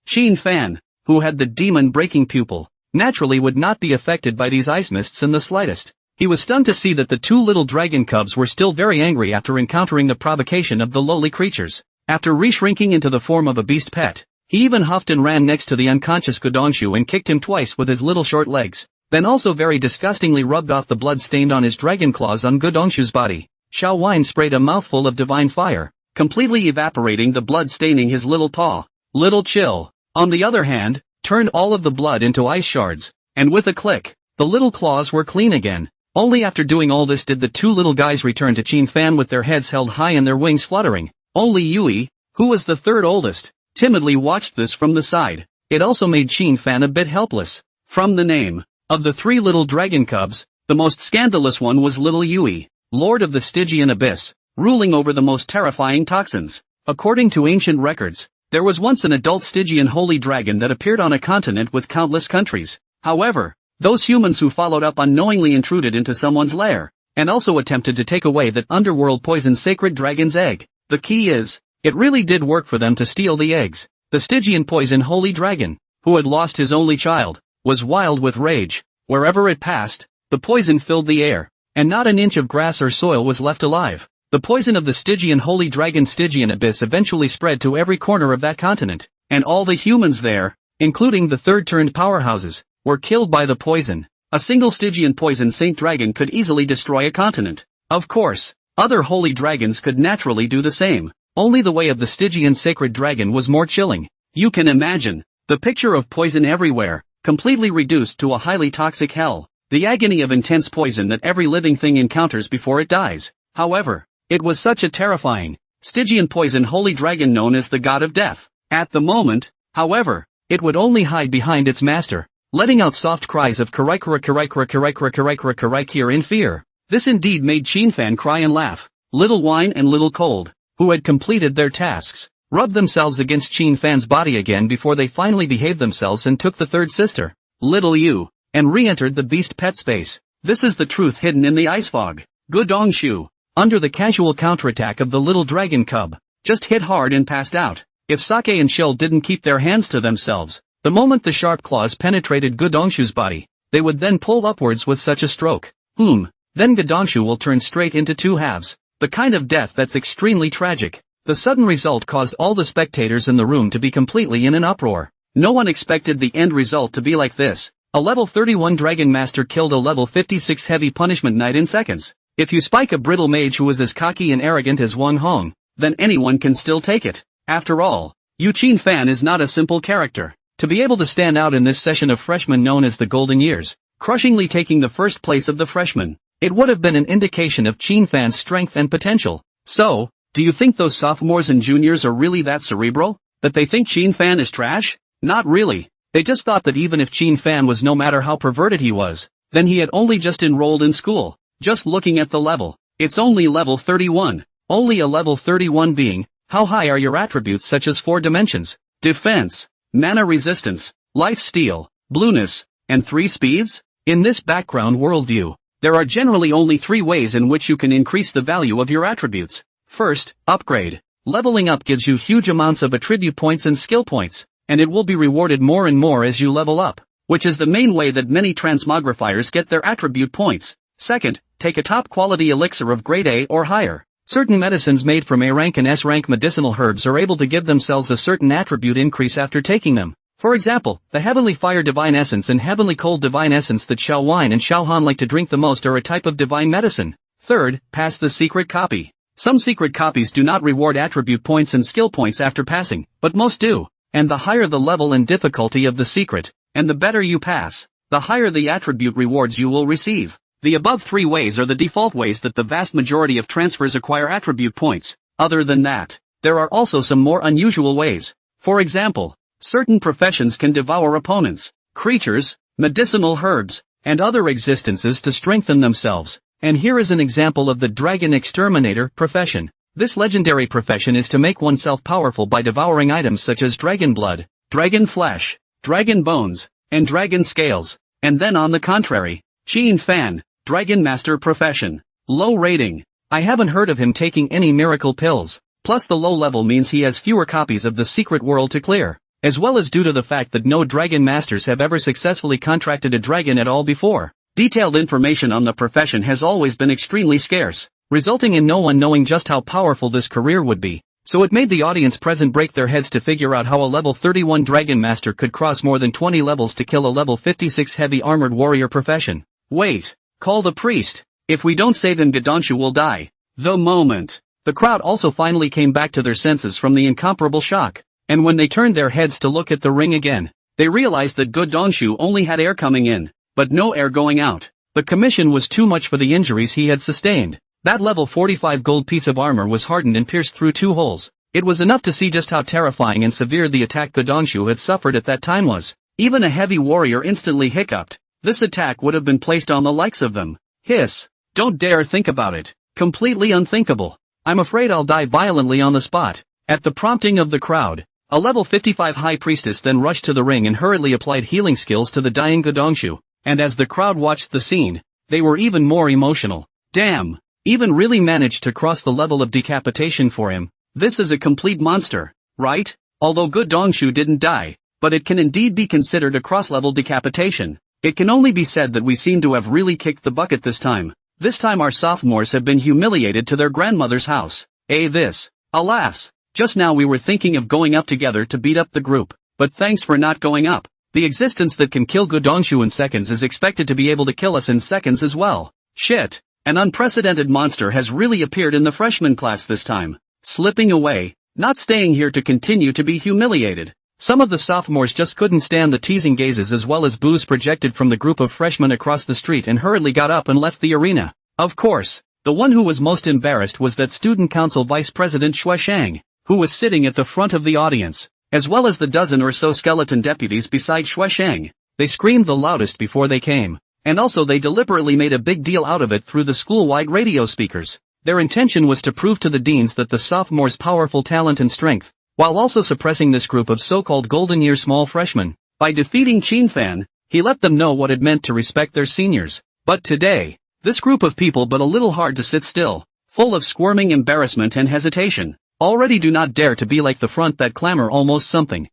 Qin Fan, who had the demon-breaking pupil, naturally would not be affected by these ice mists in the slightest. He was stunned to see that the 2 little dragon cubs were still very angry after encountering the provocation of the lowly creatures. After re-shrinking into the form of a beast pet, he even huffed and ran next to the unconscious Gudongshu and kicked him twice with his little short legs, then also very disgustingly rubbed off the blood stained on his dragon claws on Gudongshu's body. Xiao Wine sprayed a mouthful of divine fire, completely evaporating the blood staining his little paw. Little Chill, on the other hand, turned all of the blood into ice shards, and with a click, the little claws were clean again. Only after doing all this did the 2 little guys return to Qin Fan with their heads held high and their wings fluttering. Only Yui, who was the third oldest, timidly watched this from the side. It also made Qin Fan a bit helpless. From the name of the 3 little dragon cubs, the most scandalous one was Little Yui, Lord of the Stygian Abyss, ruling over the most terrifying toxins. According to ancient records, there was once an adult Stygian holy dragon that appeared on a continent with countless countries. However, those humans who followed up unknowingly intruded into someone's lair, and also attempted to take away that underworld poison sacred dragon's egg. The key is, it really did work for them to steal the eggs. The Stygian poison holy dragon, who had lost his only child, was wild with rage. Wherever it passed, the poison filled the air, and not an inch of grass or soil was left alive. The poison of the Stygian holy dragon Stygian abyss eventually spread to every corner of that continent, and all the humans there, including the third-turned powerhouses, were killed by the poison. A single Stygian poison saint dragon could easily destroy a continent. Of course, other holy dragons could naturally do the same. Only the way of the Stygian sacred dragon was more chilling. You can imagine the picture of poison everywhere, completely reduced to a highly toxic hell. The agony of intense poison that every living thing encounters before it dies. However, it was such a terrifying, Stygian poison holy dragon known as the god of death. At the moment, however, it would only hide behind its master, letting out soft cries of karaikara karaikara karaikara karaikara karaikir in fear. This indeed made Qin Fan cry and laugh. Little Wine and Little Cold, who had completed their tasks, rubbed themselves against Qin Fan's body again before they finally behaved themselves and took the third sister, Little Yu, and re-entered the beast pet space. This is the truth hidden in the ice fog. Gudongshu, under the casual counterattack of the little dragon cub, just hit hard and passed out. If Sake and Shell didn't keep their hands to themselves, the moment the sharp claws penetrated Gudongshu's body, they would then pull upwards with such a stroke. Then Gadonshu will turn straight into two halves. The kind of death that's extremely tragic. The sudden result caused all the spectators in the room to be completely in an uproar. No one expected the end result to be like this. A level 31 Dragon Master killed a level 56 Heavy Punishment Knight in seconds. If you spike a brittle mage who is as cocky and arrogant as Wang Hong, then anyone can still take it. After all, Yu Qin Fan is not a simple character. To be able to stand out in this session of freshmen known as the Golden Years, crushingly taking the first place of the freshmen, it would have been an indication of Qin Fan's strength and potential. So, do you think those sophomores and juniors are really that cerebral? That they think Qin Fan is trash? Not really. They just thought that even if Qin Fan was, no matter how perverted he was, then he had only just enrolled in school. Just looking at the level, it's only level 31. Only a level 31 being, how high are your attributes such as 4 dimensions, defense, mana resistance, life steal, blueness, and 3 speeds? In this background worldview, there are generally only 3 ways in which you can increase the value of your attributes. First, upgrade. Leveling up gives you huge amounts of attribute points and skill points, and it will be rewarded more and more as you level up, which is the main way that many transmogrifiers get their attribute points. Second, take a top quality elixir of grade A or higher. Certain medicines made from A rank and S rank medicinal herbs are able to give themselves a certain attribute increase after taking them. For example, the Heavenly Fire Divine Essence and Heavenly Cold Divine Essence that Xiao Wine and Xiao Han like to drink the most are a type of divine medicine. Third, pass the secret copy. Some secret copies do not reward attribute points and skill points after passing, but most do. And the higher the level and difficulty of the secret, and the better you pass, the higher the attribute rewards you will receive. The above 3 ways are the default ways that the vast majority of transfers acquire attribute points. Other than that, there are also some more unusual ways. For example, certain professions can devour opponents, creatures, medicinal herbs, and other existences to strengthen themselves. And here is an example of the Dragon Exterminator profession. This legendary profession is to make oneself powerful by devouring items such as dragon blood, dragon flesh, dragon bones, and dragon scales. And then on the contrary, Qin Fan, Dragon Master profession. Low rating. I haven't heard of him taking any miracle pills. Plus the low level means he has fewer copies of the secret world to clear, as well as due to the fact that no Dragon Masters have ever successfully contracted a dragon at all before. Detailed information on the profession has always been extremely scarce, resulting in no one knowing just how powerful this career would be. So it made the audience present break their heads to figure out how a level 31 Dragon Master could cross more than 20 levels to kill a level 56 heavy armored warrior profession. Wait, call the priest. If we don't save him, Gadonshu will die. The moment. The crowd also finally came back to their senses from the incomparable shock, and when they turned their heads to look at the ring again, they realized that Gadonshu only had air coming in, but no air going out. The commission was too much for the injuries he had sustained. That level 45 gold piece of armor was hardened and pierced through 2 holes. It was enough to see just how terrifying and severe the attack Gadonshu had suffered at that time was. Even a heavy warrior instantly hiccuped. This attack would have been placed on the likes of them. Hiss. Don't dare think about it. Completely unthinkable. I'm afraid I'll die violently on the spot. At the prompting of the crowd, a level 55 high priestess then rushed to the ring and hurriedly applied healing skills to the dying Gadonshu. And as the crowd watched the scene, they were even more emotional. Damn. Even really managed to cross the level of decapitation for him. This is a complete monster, right? Although Gadonshu didn't die, but it can indeed be considered a cross-level decapitation. It can only be said that we seem to have really kicked the bucket this time. This time our sophomores have been humiliated to their grandmother's house. This. Alas. Just now we were thinking of going up together to beat up the group, but thanks for not going up. The existence that can kill Gadonshu in seconds is expected to be able to kill us in seconds as well. Shit. An unprecedented monster has really appeared in the freshman class this time. Slipping away, not staying here to continue to be humiliated. Some of the sophomores just couldn't stand the teasing gazes as well as boos projected from the group of freshmen across the street and hurriedly got up and left the arena. Of course, the one who was most embarrassed was that student council vice president Xue Shang, who was sitting at the front of the audience, as well as the dozen or so skeleton deputies beside Xue Shang. They screamed the loudest before they came, and also they deliberately made a big deal out of it through the school-wide radio speakers. Their intention was to prove to the deans that the sophomores' powerful talent and strength, while also suppressing this group of so-called golden year small freshmen. By defeating Qin Fan, he let them know what it meant to respect their seniors. But today, this group of people but a little hard to sit still, full of squirming embarrassment and hesitation, already do not dare to be like the front that clamor almost something.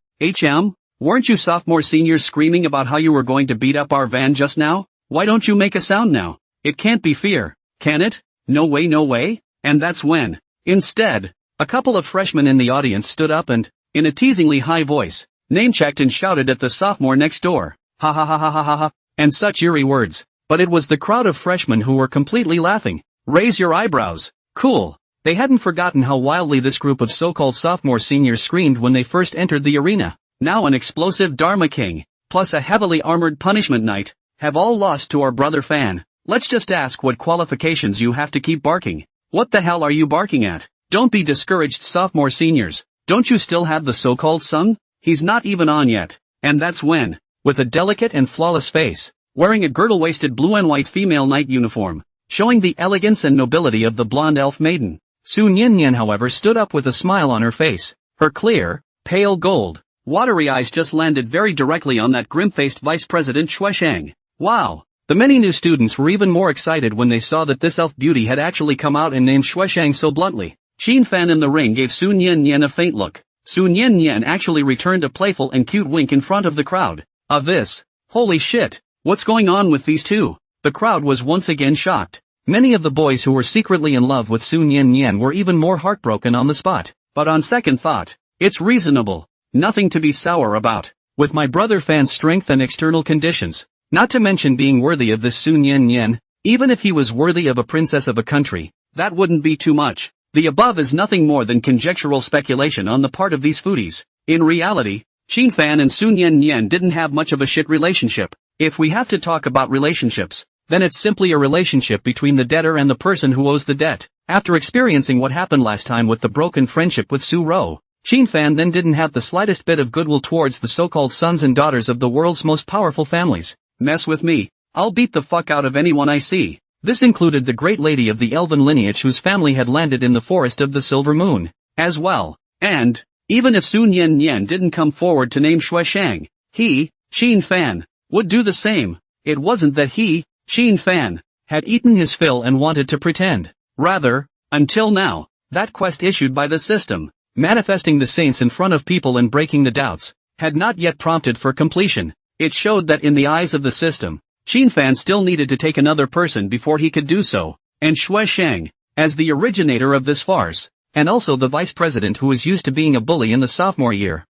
Weren't you sophomore seniors screaming about how you were going to beat up our van just now? Why don't you make a sound now? It can't be fear, can it? No way, no way? And that's when, instead, a couple of freshmen in the audience stood up and, in a teasingly high voice, name-checked and shouted at the sophomore next door, ha ha ha ha ha ha ha, and such eerie words. But it was the crowd of freshmen who were completely laughing. Raise your eyebrows. Cool. They hadn't forgotten how wildly this group of so-called sophomore seniors screamed when they first entered the arena. Now an explosive Dharma King, plus a heavily armored punishment knight, have all lost to our brother fan. Let's just ask what qualifications you have to keep barking. What the hell are you barking at? Don't be discouraged, sophomore seniors. Don't you still have the so-called son? He's not even on yet. And that's when, with a delicate and flawless face, wearing a girdle-waisted blue and white female knight uniform, showing the elegance and nobility of the blonde elf maiden, Su Nian however stood up with a smile on her face. Her clear, pale gold, watery eyes just landed very directly on that grim-faced Vice President Shueshang. Wow! The many new students were even more excited when they saw that this elf beauty had actually come out and named Shueshang so bluntly. Qin Fan in the ring gave Su Nian a faint look. Su Nian actually returned a playful and cute wink in front of the crowd. This. Holy shit! What's going on with these two? The crowd was once again shocked. Many of the boys who were secretly in love with Su Nian were even more heartbroken on the spot. But on second thought, it's reasonable. Nothing to be sour about. With my brother fan's strength and external conditions, not to mention being worthy of this Su Nian, even if he was worthy of a princess of a country, that wouldn't be too much. The above is nothing more than conjectural speculation on the part of these foodies. In reality, Qin Fan and Su Nian didn't have much of a shit relationship. If we have to talk about relationships, then it's simply a relationship between the debtor and the person who owes the debt. After experiencing what happened last time with the broken friendship with Su Ro, Qin Fan then didn't have the slightest bit of goodwill towards the so-called sons and daughters of the world's most powerful families. Mess with me, I'll beat the fuck out of anyone I see. This included the great lady of the elven lineage whose family had landed in the forest of the Silver Moon, as well. And, even if Su Nian didn't come forward to name Shueshang, he, Qin Fan, would do the same. It wasn't that he, Qin Fan, had eaten his fill and wanted to pretend. Rather, until now, that quest issued by the system, manifesting the saints in front of people and breaking the doubts, had not yet prompted for completion. It showed that in the eyes of the system, Qin Fan still needed to take another person before he could do so, and Shueshang, as the originator of this farce, and also the vice president who was used to being a bully in the sophomore year,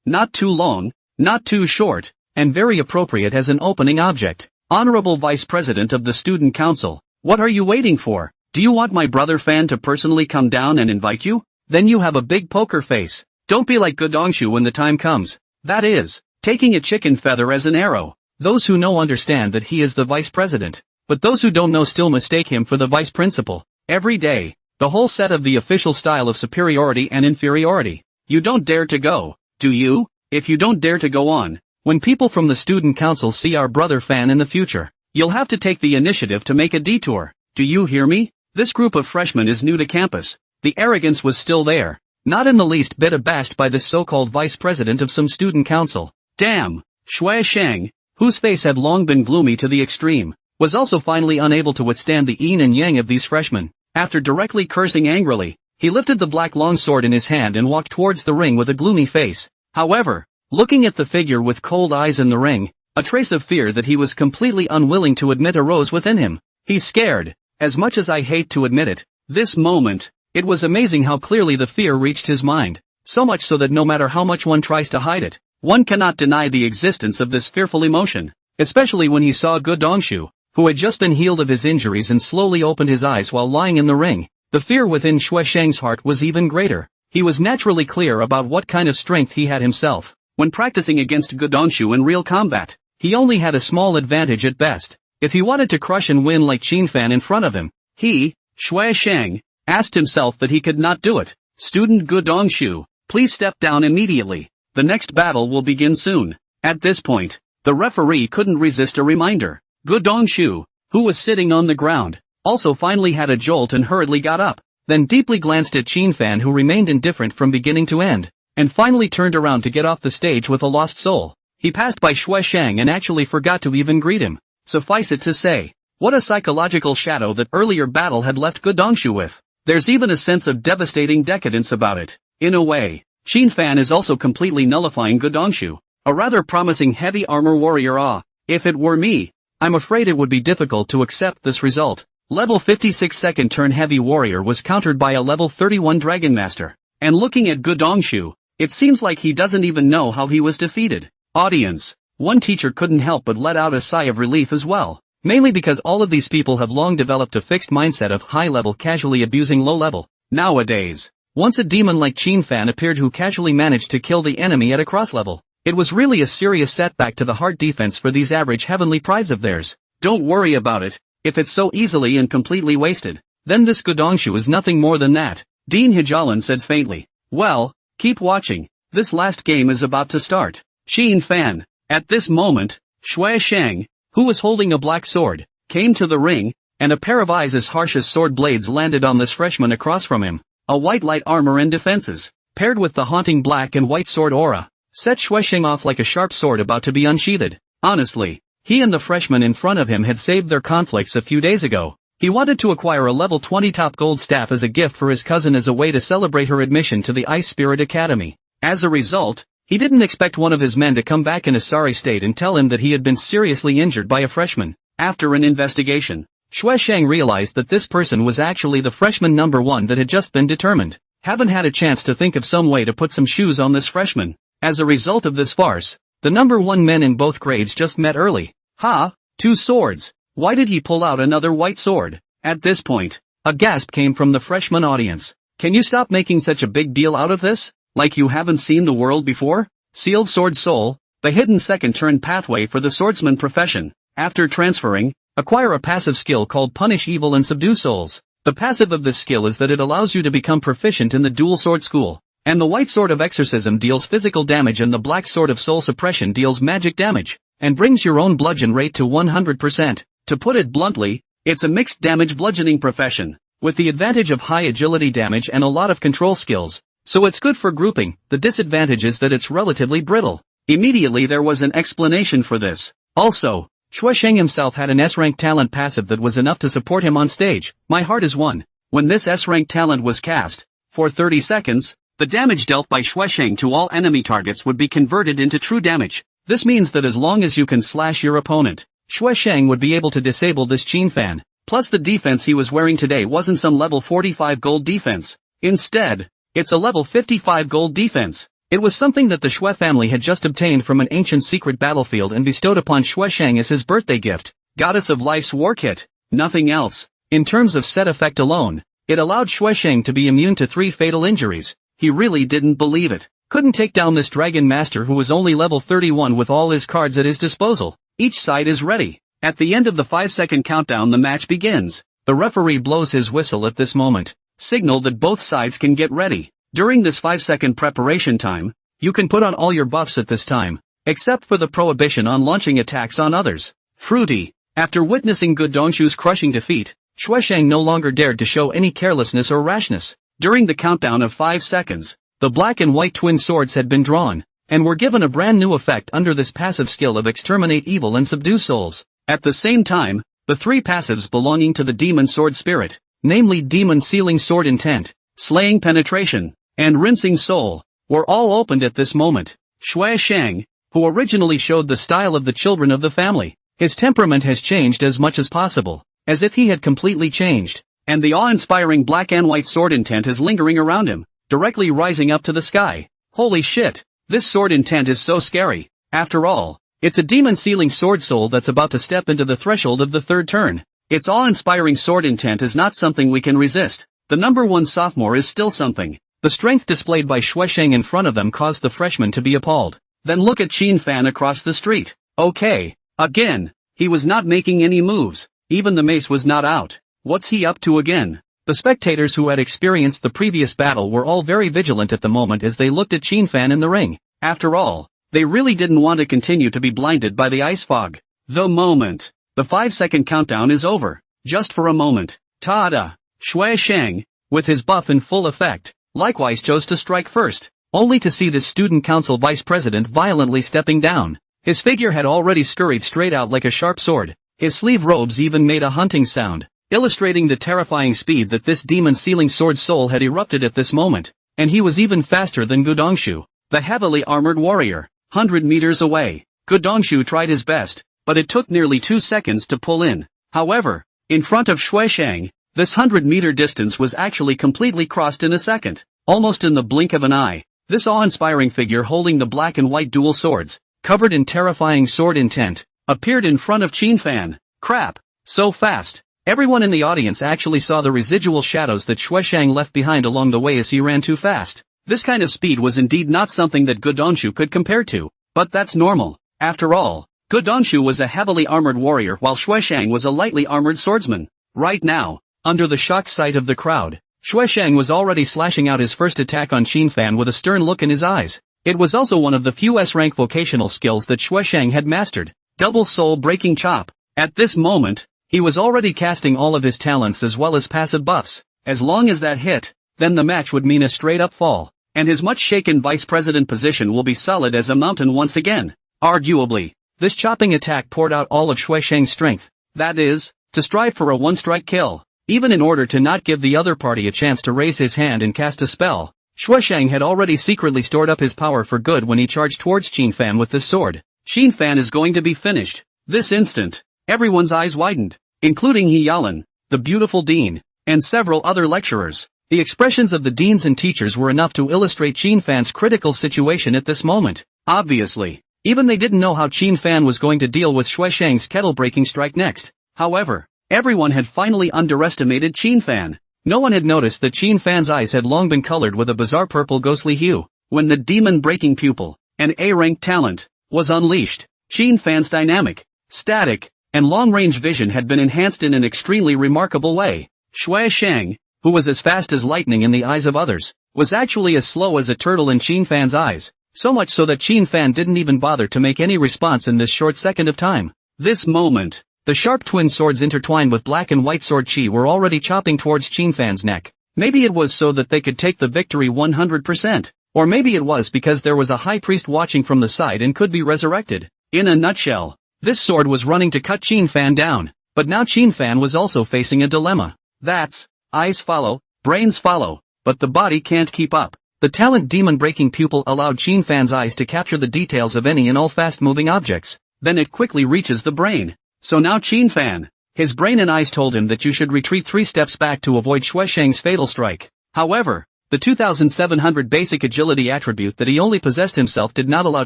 not too long, not too short, and very appropriate as an opening object. Honorable Vice President of the Student Council, what are you waiting for? Do you want my brother Fan to personally come down and invite you? Then you have a big poker face. Don't be like Gudongshu when the time comes. That is, taking a chicken feather as an arrow. Those who know understand that he is the vice president, but those who don't know still mistake him for the vice principal. Every day, the whole set of the official style of superiority and inferiority. You don't dare to go, do you? If you don't dare to go on, when people from the student council see our brother Fan in the future, you'll have to take the initiative to make a detour. Do you hear me? This group of freshmen is new to campus. The arrogance was still there, not in the least bit abashed by this so-called vice president of some student council. Damn, Shueshang, whose face had long been gloomy to the extreme, was also finally unable to withstand the yin and yang of these freshmen. After directly cursing angrily, he lifted the black longsword in his hand and walked towards the ring with a gloomy face. However, looking at the figure with cold eyes in the ring, a trace of fear that he was completely unwilling to admit arose within him. He's scared, as much as I hate to admit it. This moment, it was amazing how clearly the fear reached his mind, so much so that no matter how much one tries to hide it, one cannot deny the existence of this fearful emotion, especially when he saw Gudongshu, who had just been healed of his injuries and slowly opened his eyes while lying in the ring. The fear within Shueshang's heart was even greater. He was naturally clear about what kind of strength he had himself. When practicing against Gudongshu in real combat, he only had a small advantage at best. If he wanted to crush and win like Qin Fan in front of him, he, Shueshang, asked himself that he could not do it. Student Gudongshu, please step down immediately. The next battle will begin soon. At this point, the referee couldn't resist a reminder. Gudongshu, who was sitting on the ground, also finally had a jolt and hurriedly got up, then deeply glanced at Qin Fan who remained indifferent from beginning to end, and finally turned around to get off the stage with a lost soul. He passed by Shueshang and actually forgot to even greet him. Suffice it to say, what a psychological shadow that earlier battle had left Gudongshu with. There's even a sense of devastating decadence about it. In a way, Qin Fan is also completely nullifying Gudongshu. A rather promising heavy armor warrior. If it were me, I'm afraid it would be difficult to accept this result. Level 56 second turn heavy warrior was countered by a level 31 dragon master. And looking at Gudongshu, it seems like he doesn't even know how he was defeated. Audience. One teacher couldn't help but let out a sigh of relief as well. Mainly because all of these people have long developed a fixed mindset of high level casually abusing low level. Nowadays, once a demon like Chin Fan appeared who casually managed to kill the enemy at a cross level, it was really a serious setback to the hard defense for these average heavenly prides of theirs. Don't worry about it, if it's so easily and completely wasted, then this Gudongshu is nothing more than that. Dean Hijalan said faintly. Well, keep watching, this last game is about to start. Chin Fan. At this moment, Shui Sheng, who was holding a black sword, came to the ring, and a pair of eyes as harsh as sword blades landed on this freshman across from him. A white light armor and defenses, paired with the haunting black and white sword aura, set Shui Sheng off like a sharp sword about to be unsheathed. Honestly, he and the freshman in front of him had saved their conflicts a few days ago. He wanted to acquire a level 20 top gold staff as a gift for his cousin as a way to celebrate her admission to the Ice Spirit Academy. As a result, he didn't expect one of his men to come back in a sorry state and tell him that he had been seriously injured by a freshman. After an investigation, Shui Sheng realized that this person was actually the freshman number 1 that had just been determined. Haven't had a chance to think of some way to put some shoes on this freshman. As a result of this farce, the number 1 men in both grades just met early. Ha! 2 swords. Why did he pull out another white sword? At this point, a gasp came from the freshman audience. Can you stop making such a big deal out of this? Like you haven't seen the world before? Sealed Sword Soul, the hidden second turn pathway for the swordsman profession. After transferring, acquire a passive skill called Punish Evil and Subdue Souls. The passive of this skill is that it allows you to become proficient in the dual sword school. And the white sword of exorcism deals physical damage and the black sword of soul suppression deals magic damage, and brings your own bludgeon rate to 100%. To put it bluntly, it's a mixed damage bludgeoning profession, with the advantage of high agility damage and a lot of control skills. So it's good for grouping. The disadvantage is that it's relatively brittle. Immediately there was an explanation for this. Also, Shui Sheng himself had an S-rank talent passive that was enough to support him on stage. My Heart is One. When this S-rank talent was cast, for 30 seconds, the damage dealt by Shui Sheng to all enemy targets would be converted into true damage. This means that as long as you can slash your opponent, Shui Sheng would be able to disable this Chin Fan. Plus the defense he was wearing today wasn't some level 45 gold defense. Instead, it's a level 55 gold defense. It was something that the Shui family had just obtained from an ancient secret battlefield and bestowed upon Shui Sheng as his birthday gift. Goddess of Life's War Kit. Nothing else. In terms of set effect alone, it allowed Shui Sheng to be immune to 3 fatal injuries. He really didn't believe it. Couldn't take down this Dragon Master who was only level 31 with all his cards at his disposal. Each side is ready. At the end of the 5-second countdown the match begins. The referee blows his whistle at this moment. Signal that both sides can get ready. During this 5-second preparation time, you can put on all your buffs at this time, except for the prohibition on launching attacks on others. Fruity. After witnessing Gudongshu's crushing defeat, Shui Sheng no longer dared to show any carelessness or rashness. During the countdown of 5 seconds, the black and white twin swords had been drawn, and were given a brand new effect under this passive skill of Exterminate Evil and Subdue Souls. At the same time, the 3 passives belonging to the Demon Sword Spirit, namely Demon Sealing Sword Intent, Slaying Penetration, and Rinsing Soul, were all opened at this moment. Shui Sheng, who originally showed the style of the children of the family, his temperament has changed as much as possible, as if he had completely changed, and the awe-inspiring black and white sword intent is lingering around him, directly rising up to the sky. Holy shit, this sword intent is so scary. After all, it's a demon sealing sword soul that's about to step into the threshold of the 3rd turn. Its awe-inspiring sword intent is not something we can resist. The number 1 sophomore is still something. The strength displayed by Shui Sheng in front of them caused the freshman to be appalled. Then look at Chin Fan across the street. Okay, again, he was not making any moves. Even the mace was not out. What's he up to again? The spectators who had experienced the previous battle were all very vigilant at the moment as they looked at Chin Fan in the ring. After all, they really didn't want to continue to be blinded by the ice fog. The moment. The 5-second countdown is over. Just for a moment. Ta-da! Shui Sheng, with his buff in full effect, likewise chose to strike first, only to see this student council vice president violently stepping down. His figure had already scurried straight out like a sharp sword. His sleeve robes even made a hunting sound, illustrating the terrifying speed that this demon sealing sword soul had erupted at this moment. And he was even faster than Gudongshu, the heavily armored warrior. 100 meters away. Godongshu tried his best, but it took nearly 2 seconds to pull in. However, in front of Shueshang, this 100-meter distance was actually completely crossed in a second, almost in the blink of an eye. This awe-inspiring figure holding the black and white dual swords, covered in terrifying sword intent, appeared in front of Qin Fan. Crap! So fast! Everyone in the audience actually saw the residual shadows that Shueshang left behind along the way as he ran too fast. This kind of speed was indeed not something that Godongshu could compare to, but that's normal. After all, Godongshu was a heavily armored warrior while Shueshang was a lightly armored swordsman. Right now, under the shocked sight of the crowd, Shueshang was already slashing out his first attack on Qin Fan with a stern look in his eyes. It was also one of the few S-rank vocational skills that Shueshang had mastered, double soul-breaking chop. At this moment, he was already casting all of his talents as well as passive buffs. As long as that hit, then the match would mean a straight-up fall, and his much-shaken vice president position will be solid as a mountain once again. Arguably, this chopping attack poured out all of Shueshang's strength, that is, to strive for a one-strike kill. Even in order to not give the other party a chance to raise his hand and cast a spell, Shueshang had already secretly stored up his power for good when he charged towards Qin Fan with this sword. Qin Fan is going to be finished. This instant, everyone's eyes widened, including He Yalan, the beautiful dean, and several other lecturers. The expressions of the deans and teachers were enough to illustrate Qin Fan's critical situation at this moment. Obviously, even they didn't know how Qin Fan was going to deal with Shueshang's kettle-breaking strike next. However, everyone had finally underestimated Qin Fan. No one had noticed that Qin Fan's eyes had long been colored with a bizarre purple ghostly hue. When the demon-breaking pupil, an A-rank talent, was unleashed, Qin Fan's dynamic, static, and long-range vision had been enhanced in an extremely remarkable way. Shueshang, who was as fast as lightning in the eyes of others, was actually as slow as a turtle in Qin Fan's eyes, so much so that Qin Fan didn't even bother to make any response in this short second of time. This moment, the sharp twin swords intertwined with black and white sword chi were already chopping towards Qin Fan's neck. Maybe it was so that they could take the victory 100%, or maybe it was because there was a high priest watching from the side and could be resurrected. In a nutshell, this sword was running to cut Qin Fan down, but now Qin Fan was also facing a dilemma. That's, eyes follow, brains follow, but the body can't keep up. The talent demon-breaking pupil allowed Qin Fan's eyes to capture the details of any and all fast-moving objects, then it quickly reaches the brain. So now Qin Fan, his brain and eyes told him that you should retreat 3 steps back to avoid Shueshang's fatal strike. However, the 2700 basic agility attribute that he only possessed himself did not allow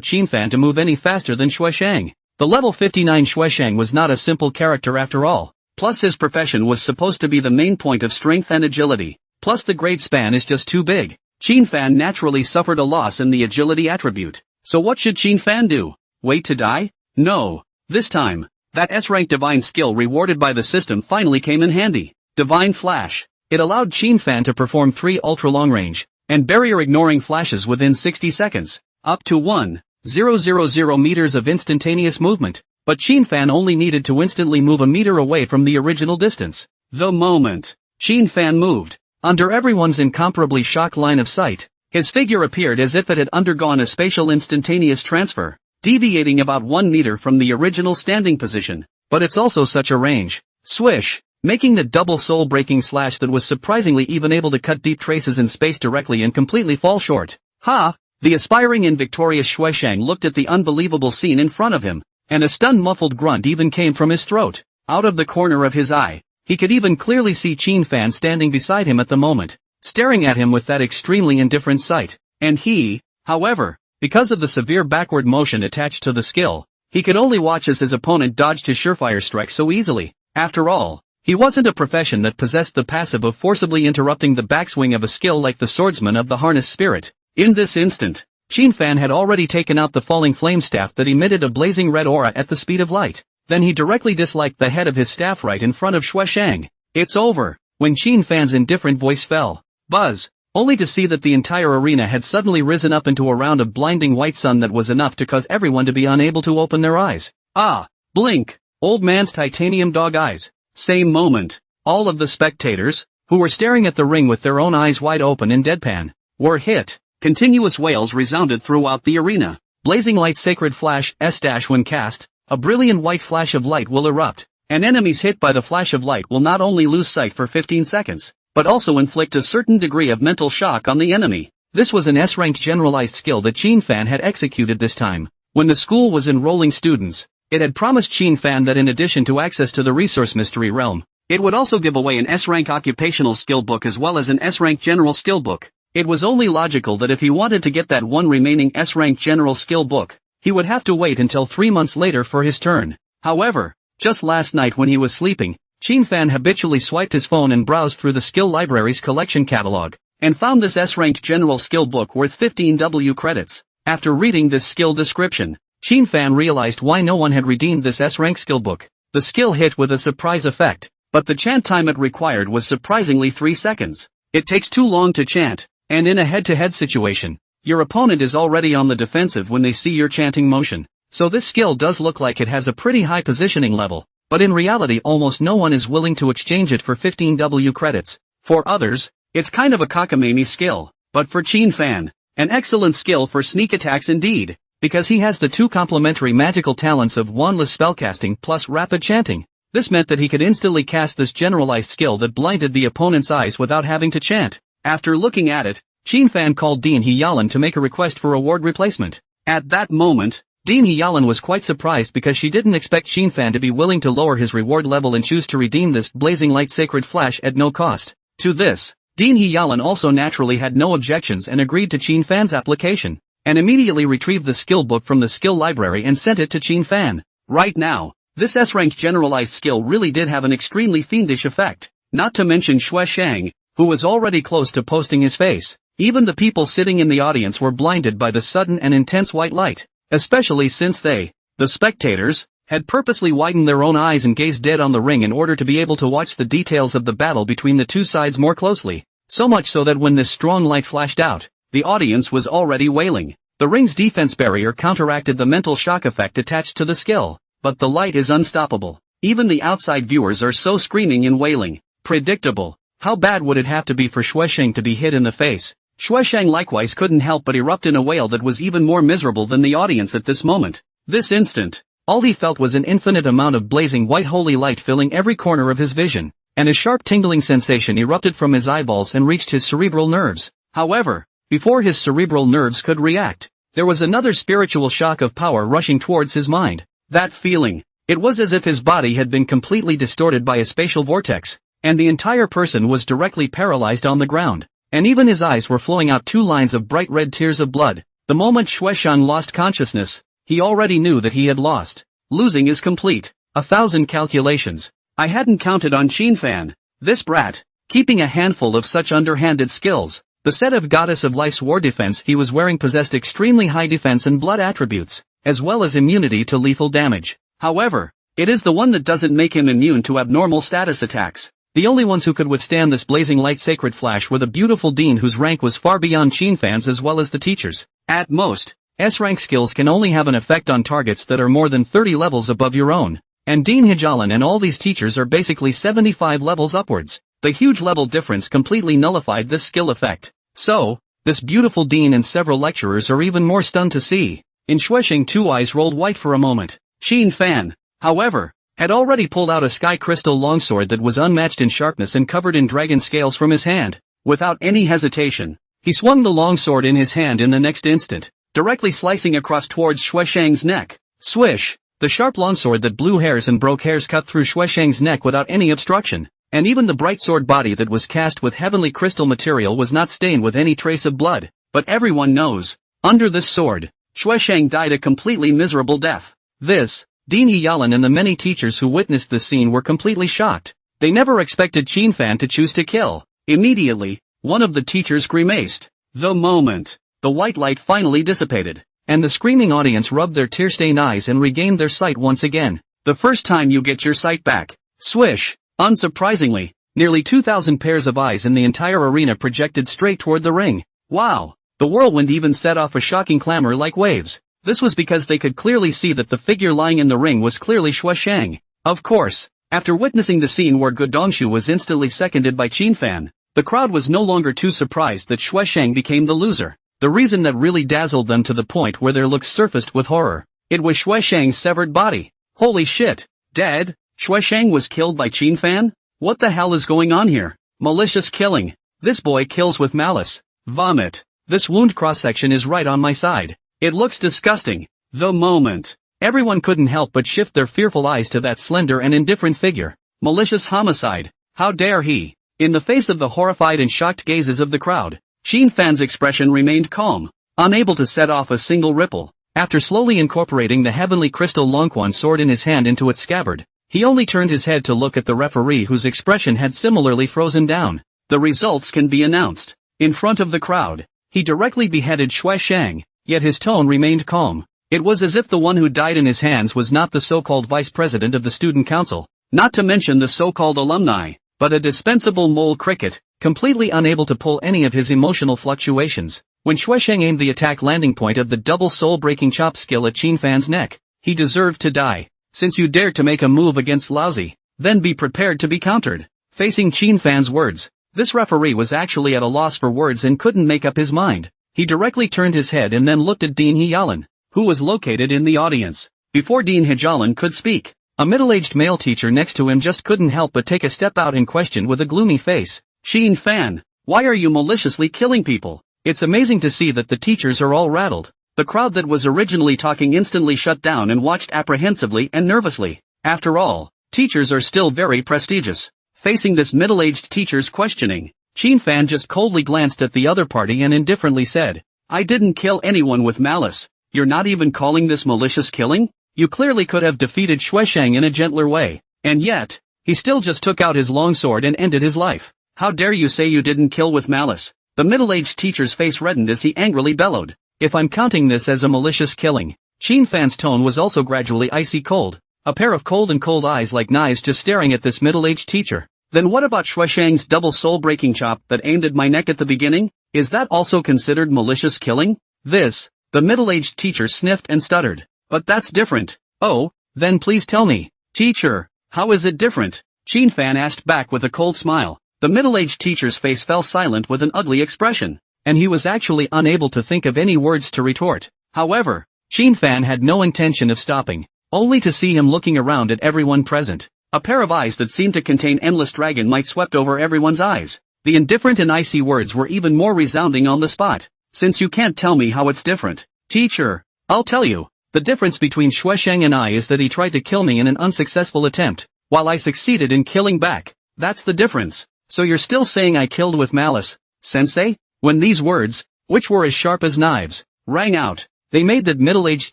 Qin Fan to move any faster than Shueshang. The level 59 Shueshang was not a simple character after all. Plus his profession was supposed to be the main point of strength and agility. Plus the grade span is just too big. Qin Fan naturally suffered a loss in the agility attribute. So what should Qin Fan do? Wait to die? No. This time, that S-rank divine skill rewarded by the system finally came in handy. Divine Flash. It allowed Qin Fan to perform 3 ultra-long-range and barrier-ignoring flashes within 60 seconds, up to 1,000 meters of instantaneous movement. But Qin Fan only needed to instantly move a meter away from the original distance. The moment Qin Fan moved, under everyone's incomparably shocked line of sight, his figure appeared as if it had undergone a spatial instantaneous transfer, deviating about 1 meter from the original standing position. But it's also such a range. Swish, making the double soul-breaking slash that was surprisingly even able to cut deep traces in space directly and completely fall short. Ha! The aspiring and victorious Shueshang looked at the unbelievable scene in front of him, and a stunned muffled grunt even came from his throat. Out of the corner of his eye, he could even clearly see Qin Fan standing beside him at the moment, staring at him with that extremely indifferent sight. And he, however, because of the severe backward motion attached to the skill, he could only watch as his opponent dodged his surefire strike so easily. After all, he wasn't a profession that possessed the passive of forcibly interrupting the backswing of a skill like the swordsman of the harness spirit. In this instant, Qin Fan had already taken out the falling flame staff that emitted a blazing red aura at the speed of light. Then he directly disliked the head of his staff right in front of Shueshang. It's over, when Qin Fan's indifferent voice fell. Buzz, only to see that the entire arena had suddenly risen up into a round of blinding white sun that was enough to cause everyone to be unable to open their eyes. Ah, blink, old man's titanium dog eyes. Same moment, all of the spectators, who were staring at the ring with their own eyes wide open in deadpan, were hit. Continuous wails resounded throughout the arena. Blazing light sacred flash S- when cast, a brilliant white flash of light will erupt, and enemies hit by the flash of light will not only lose sight for 15 seconds, but also inflict a certain degree of mental shock on the enemy. This was an S-rank generalized skill that Qin Fan had executed this time. When the school was enrolling students, it had promised Qin Fan that in addition to access to the resource mystery realm, it would also give away an S-rank occupational skill book as well as an S-rank general skill book. It was only logical that if he wanted to get that one remaining S-rank general skill book, he would have to wait until 3 months later for his turn. However, just last night when he was sleeping, Qin Fan habitually swiped his phone and browsed through the skill library's collection catalog, and found this S-ranked general skill book worth 15 W credits. After reading this skill description, Qin Fan realized why no one had redeemed this S-rank skill book. The skill hit with a surprise effect, but the chant time it required was surprisingly 3 seconds. It takes too long to chant, and in a head-to-head situation, your opponent is already on the defensive when they see your chanting motion. So this skill does look like it has a pretty high positioning level, but in reality almost no one is willing to exchange it for 15 W credits. For others, it's kind of a cockamamie skill, but for Qin Fan, an excellent skill for sneak attacks indeed, because he has the 2 complementary magical talents of wandless spellcasting plus rapid chanting. This meant that he could instantly cast this generalized skill that blinded the opponent's eyes without having to chant. After looking at it, Qin Fan called Dean Hyalan to make a request for award replacement. At that moment, Dean Hyalan was quite surprised because she didn't expect Qin Fan to be willing to lower his reward level and choose to redeem this blazing light sacred flash at no cost. To this, Dean Hyalan also naturally had no objections and agreed to Qin Fan's application, and immediately retrieved the skill book from the skill library and sent it to Qin Fan. Right now, this S-ranked generalized skill really did have an extremely fiendish effect, not to mention Xue Shang, who was already close to posting his face. Even the people sitting in the audience were blinded by the sudden and intense white light, especially since they, the spectators, had purposely widened their own eyes and gazed dead on the ring in order to be able to watch the details of the battle between the two sides more closely. So much so that when this strong light flashed out, the audience was already wailing. The ring's defense barrier counteracted the mental shock effect attached to the skill, but the light is unstoppable. Even the outside viewers are so screaming and wailing. Predictable. How bad would it have to be for Xue Shang to be hit in the face? Xue Shang likewise couldn't help but erupt in a wail that was even more miserable than the audience at this moment. This instant, all he felt was an infinite amount of blazing white holy light filling every corner of his vision, and a sharp tingling sensation erupted from his eyeballs and reached his cerebral nerves. However, before his cerebral nerves could react, there was another spiritual shock of power rushing towards his mind. That feeling, it was as if his body had been completely distorted by a spatial vortex, and the entire person was directly paralyzed on the ground. And even his eyes were flowing out 2 lines of bright red tears of blood. The moment Xue Shang lost consciousness, he already knew that he had lost. Losing is complete. 1,000 calculations. I hadn't counted on Qin Fan. This brat, keeping a handful of such underhanded skills. The set of Goddess of Life's war defense he was wearing possessed extremely high defense and blood attributes, as well as immunity to lethal damage. However, it is the one that doesn't make him immune to abnormal status attacks. The only ones who could withstand this blazing light sacred flash were the beautiful Dean, whose rank was far beyond Qin Fan's, as well as the teachers. At most, S-rank skills can only have an effect on targets that are more than 30 levels above your own. And Dean Hyalan and all these teachers are basically 75 levels upwards. The huge level difference completely nullified this skill effect. So, this beautiful Dean and several lecturers are even more stunned to see. In Xue Shang, 2 eyes rolled white for a moment. Qin Fan, however, had already pulled out a sky crystal longsword that was unmatched in sharpness and covered in dragon scales from his hand. Without any hesitation, he swung the longsword in his hand in the next instant, directly slicing across towards Xue Shang's neck. Swish! The sharp longsword that blew hairs and broke hairs cut through Xue Shang's neck without any obstruction, and even the bright sword body that was cast with heavenly crystal material was not stained with any trace of blood. But everyone knows, under this sword, Xue Shang died a completely miserable death. This, Dean Hyalan and the many teachers who witnessed this scene were completely shocked. They never expected Qin Fan to choose to kill. Immediately, one of the teachers grimaced. The moment, the white light finally dissipated, and the screaming audience rubbed their tear-stained eyes and regained their sight once again. The first time you get your sight back. Swish! Unsurprisingly, nearly 2,000 pairs of eyes in the entire arena projected straight toward the ring. Wow! The whirlwind even set off a shocking clamor like waves. This was because they could clearly see that the figure lying in the ring was clearly Xue Shang. Of course, after witnessing the scene where Godongshu was instantly seconded by Qin Fan, the crowd was no longer too surprised that Xue Shang became the loser. The reason that really dazzled them to the point where their looks surfaced with horror. It was Xue Shang's severed body. Holy shit! Dead? Xue Shang was killed by Qin Fan? What the hell is going on here? Malicious killing. This boy kills with malice. Vomit. This wound cross-section is right on my side. It looks disgusting. The moment. Everyone couldn't help but shift their fearful eyes to that slender and indifferent figure. Malicious homicide. How dare he? In the face of the horrified and shocked gazes of the crowd, Shin Fan's expression remained calm, unable to set off a single ripple. After slowly incorporating the heavenly crystal Longquan sword in his hand into its scabbard, he only turned his head to look at the referee whose expression had similarly frozen down. The results can be announced. In front of the crowd, he directly beheaded Xue Shang, yet his tone remained calm. It was as if the one who died in his hands was not the so-called vice president of the student council, not to mention the so-called alumni, but a dispensable mole cricket, completely unable to pull any of his emotional fluctuations. When Xue Shang aimed the attack landing point of the double soul-breaking chop skill at Shin Fan's neck, he deserved to die. Since you dared to make a move against Lousy, then be prepared to be countered. Facing Shin Fan's words, this referee was actually at a loss for words and couldn't make up his mind. He directly turned his head and then looked at Dean Heyalan, who was located in the audience. Before Dean Heyalan could speak, a middle-aged male teacher next to him just couldn't help but take a step out and question with a gloomy face. Shin Fan, why are you maliciously killing people? It's amazing to see that the teachers are all rattled. The crowd that was originally talking instantly shut down and watched apprehensively and nervously. After all, teachers are still very prestigious. Facing this middle-aged teacher's questioning, Shin Fan just coldly glanced at the other party and indifferently said, I didn't kill anyone with malice. You're not even calling this malicious killing? You clearly could have defeated Xue Shang in a gentler way. And yet, he still just took out his long sword and ended his life. How dare you say you didn't kill with malice? The middle-aged teacher's face reddened as he angrily bellowed. If I'm counting this as a malicious killing. Shin Fan's tone was also gradually icy cold. A pair of cold eyes like knives just staring at this middle-aged teacher. Then what about Xue Shang's double soul-breaking chop that aimed at my neck at the beginning? Is that also considered malicious killing? The middle-aged teacher sniffed and stuttered. But that's different. Oh, then please tell me. Teacher, how is it different? Shin Fan asked back with a cold smile. The middle-aged teacher's face fell silent with an ugly expression, and he was actually unable to think of any words to retort. However, Shin Fan had no intention of stopping, only to see him looking around at everyone present. A pair of eyes that seemed to contain endless dragon might swept over everyone's eyes. The indifferent and icy words were even more resounding on the spot. Since you can't tell me how it's different, teacher, I'll tell you. The difference between Xue Shang and I is that he tried to kill me in an unsuccessful attempt, while I succeeded in killing back. That's the difference. So you're still saying I killed with malice, sensei? When these words, which were as sharp as knives, rang out, they made that middle-aged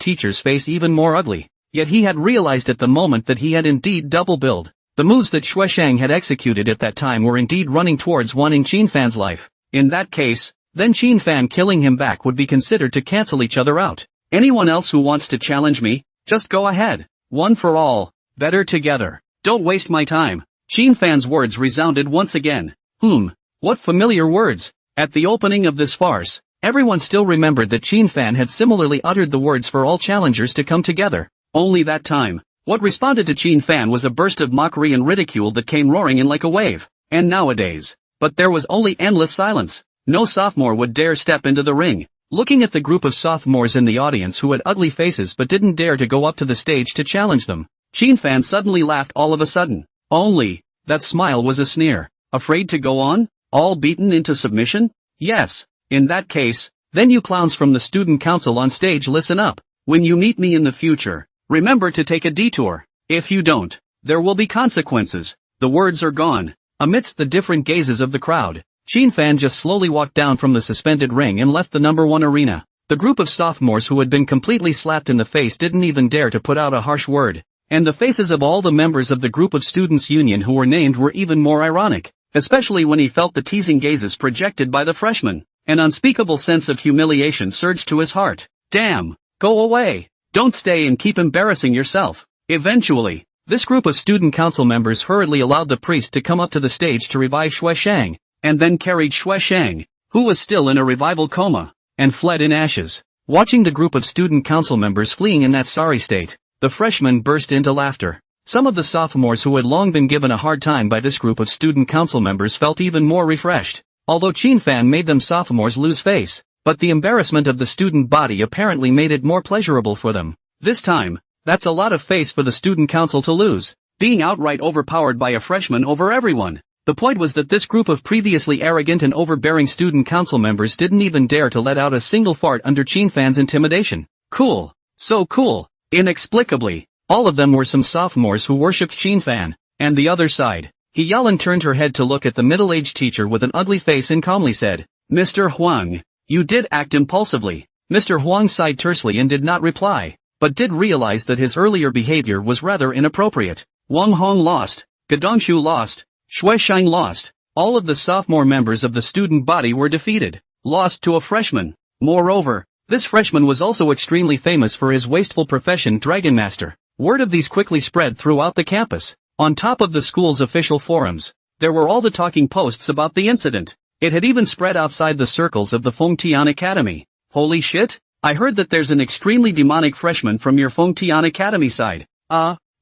teacher's face even more ugly. Yet he had realized at the moment that he had indeed double-billed. The moves that Xue Shang had executed at that time were indeed running towards one in Shin Fan's life. In that case, then Shin Fan killing him back would be considered to cancel each other out. Anyone else who wants to challenge me, just go ahead. One for all, better together. Don't waste my time. Shin Fan's words resounded once again. What familiar words. At the opening of this farce, everyone still remembered that Shin Fan had similarly uttered the words for all challengers to come together. Only that time, what responded to Shin Fan was a burst of mockery and ridicule that came roaring in like a wave. And nowadays, but there was only endless silence. No sophomore would dare step into the ring. Looking at the group of sophomores in the audience who had ugly faces but didn't dare to go up to the stage to challenge them, Shin Fan suddenly laughed all of a sudden. Only, that smile was a sneer. Afraid to go on? All beaten into submission? Yes. In that case, then you clowns from the student council on stage listen up. When you meet me in the future, remember to take a detour. If you don't, there will be consequences. The words are gone. Amidst the different gazes of the crowd, Shin Fan just slowly walked down from the suspended ring and left the number 1 arena. The group of sophomores who had been completely slapped in the face didn't even dare to put out a harsh word. And the faces of all the members of the group of students union who were named were even more ironic, especially when he felt the teasing gazes projected by the freshmen. An unspeakable sense of humiliation surged to his heart. Damn! Go away! Don't stay and keep embarrassing yourself. Eventually, this group of student council members hurriedly allowed the priest to come up to the stage to revive Xue Shang, and then carried Xue Shang, who was still in a revival coma, and fled in ashes. Watching the group of student council members fleeing in that sorry state, the freshmen burst into laughter. Some of the sophomores who had long been given a hard time by this group of student council members felt even more refreshed. Although Shin Fan made them sophomores lose face, but the embarrassment of the student body apparently made it more pleasurable for them. This time, that's a lot of face for the student council to lose, being outright overpowered by a freshman over everyone. The point was that this group of previously arrogant and overbearing student council members didn't even dare to let out a single fart under Shin Fan's intimidation. Cool. So cool. Inexplicably, all of them were some sophomores who worshipped Fan. And the other side. Hyalan turned her head to look at the middle-aged teacher with an ugly face and calmly said, Mr. Huang, you did act impulsively. Mr. Huang sighed tersely and did not reply, but did realize that his earlier behavior was rather inappropriate. Wang Hong lost, Gadongshu lost, Shueshang lost. All of the sophomore members of the student body were defeated, lost to a freshman. Moreover, this freshman was also extremely famous for his wasteful profession, Dragon Master. Word of these quickly spread throughout the campus. On top of the school's official forums, there were all the talking posts about the incident. It had even spread outside the circles of the Fengtian Academy. Holy shit! I heard that there's an extremely demonic freshman from your Fengtian Academy side.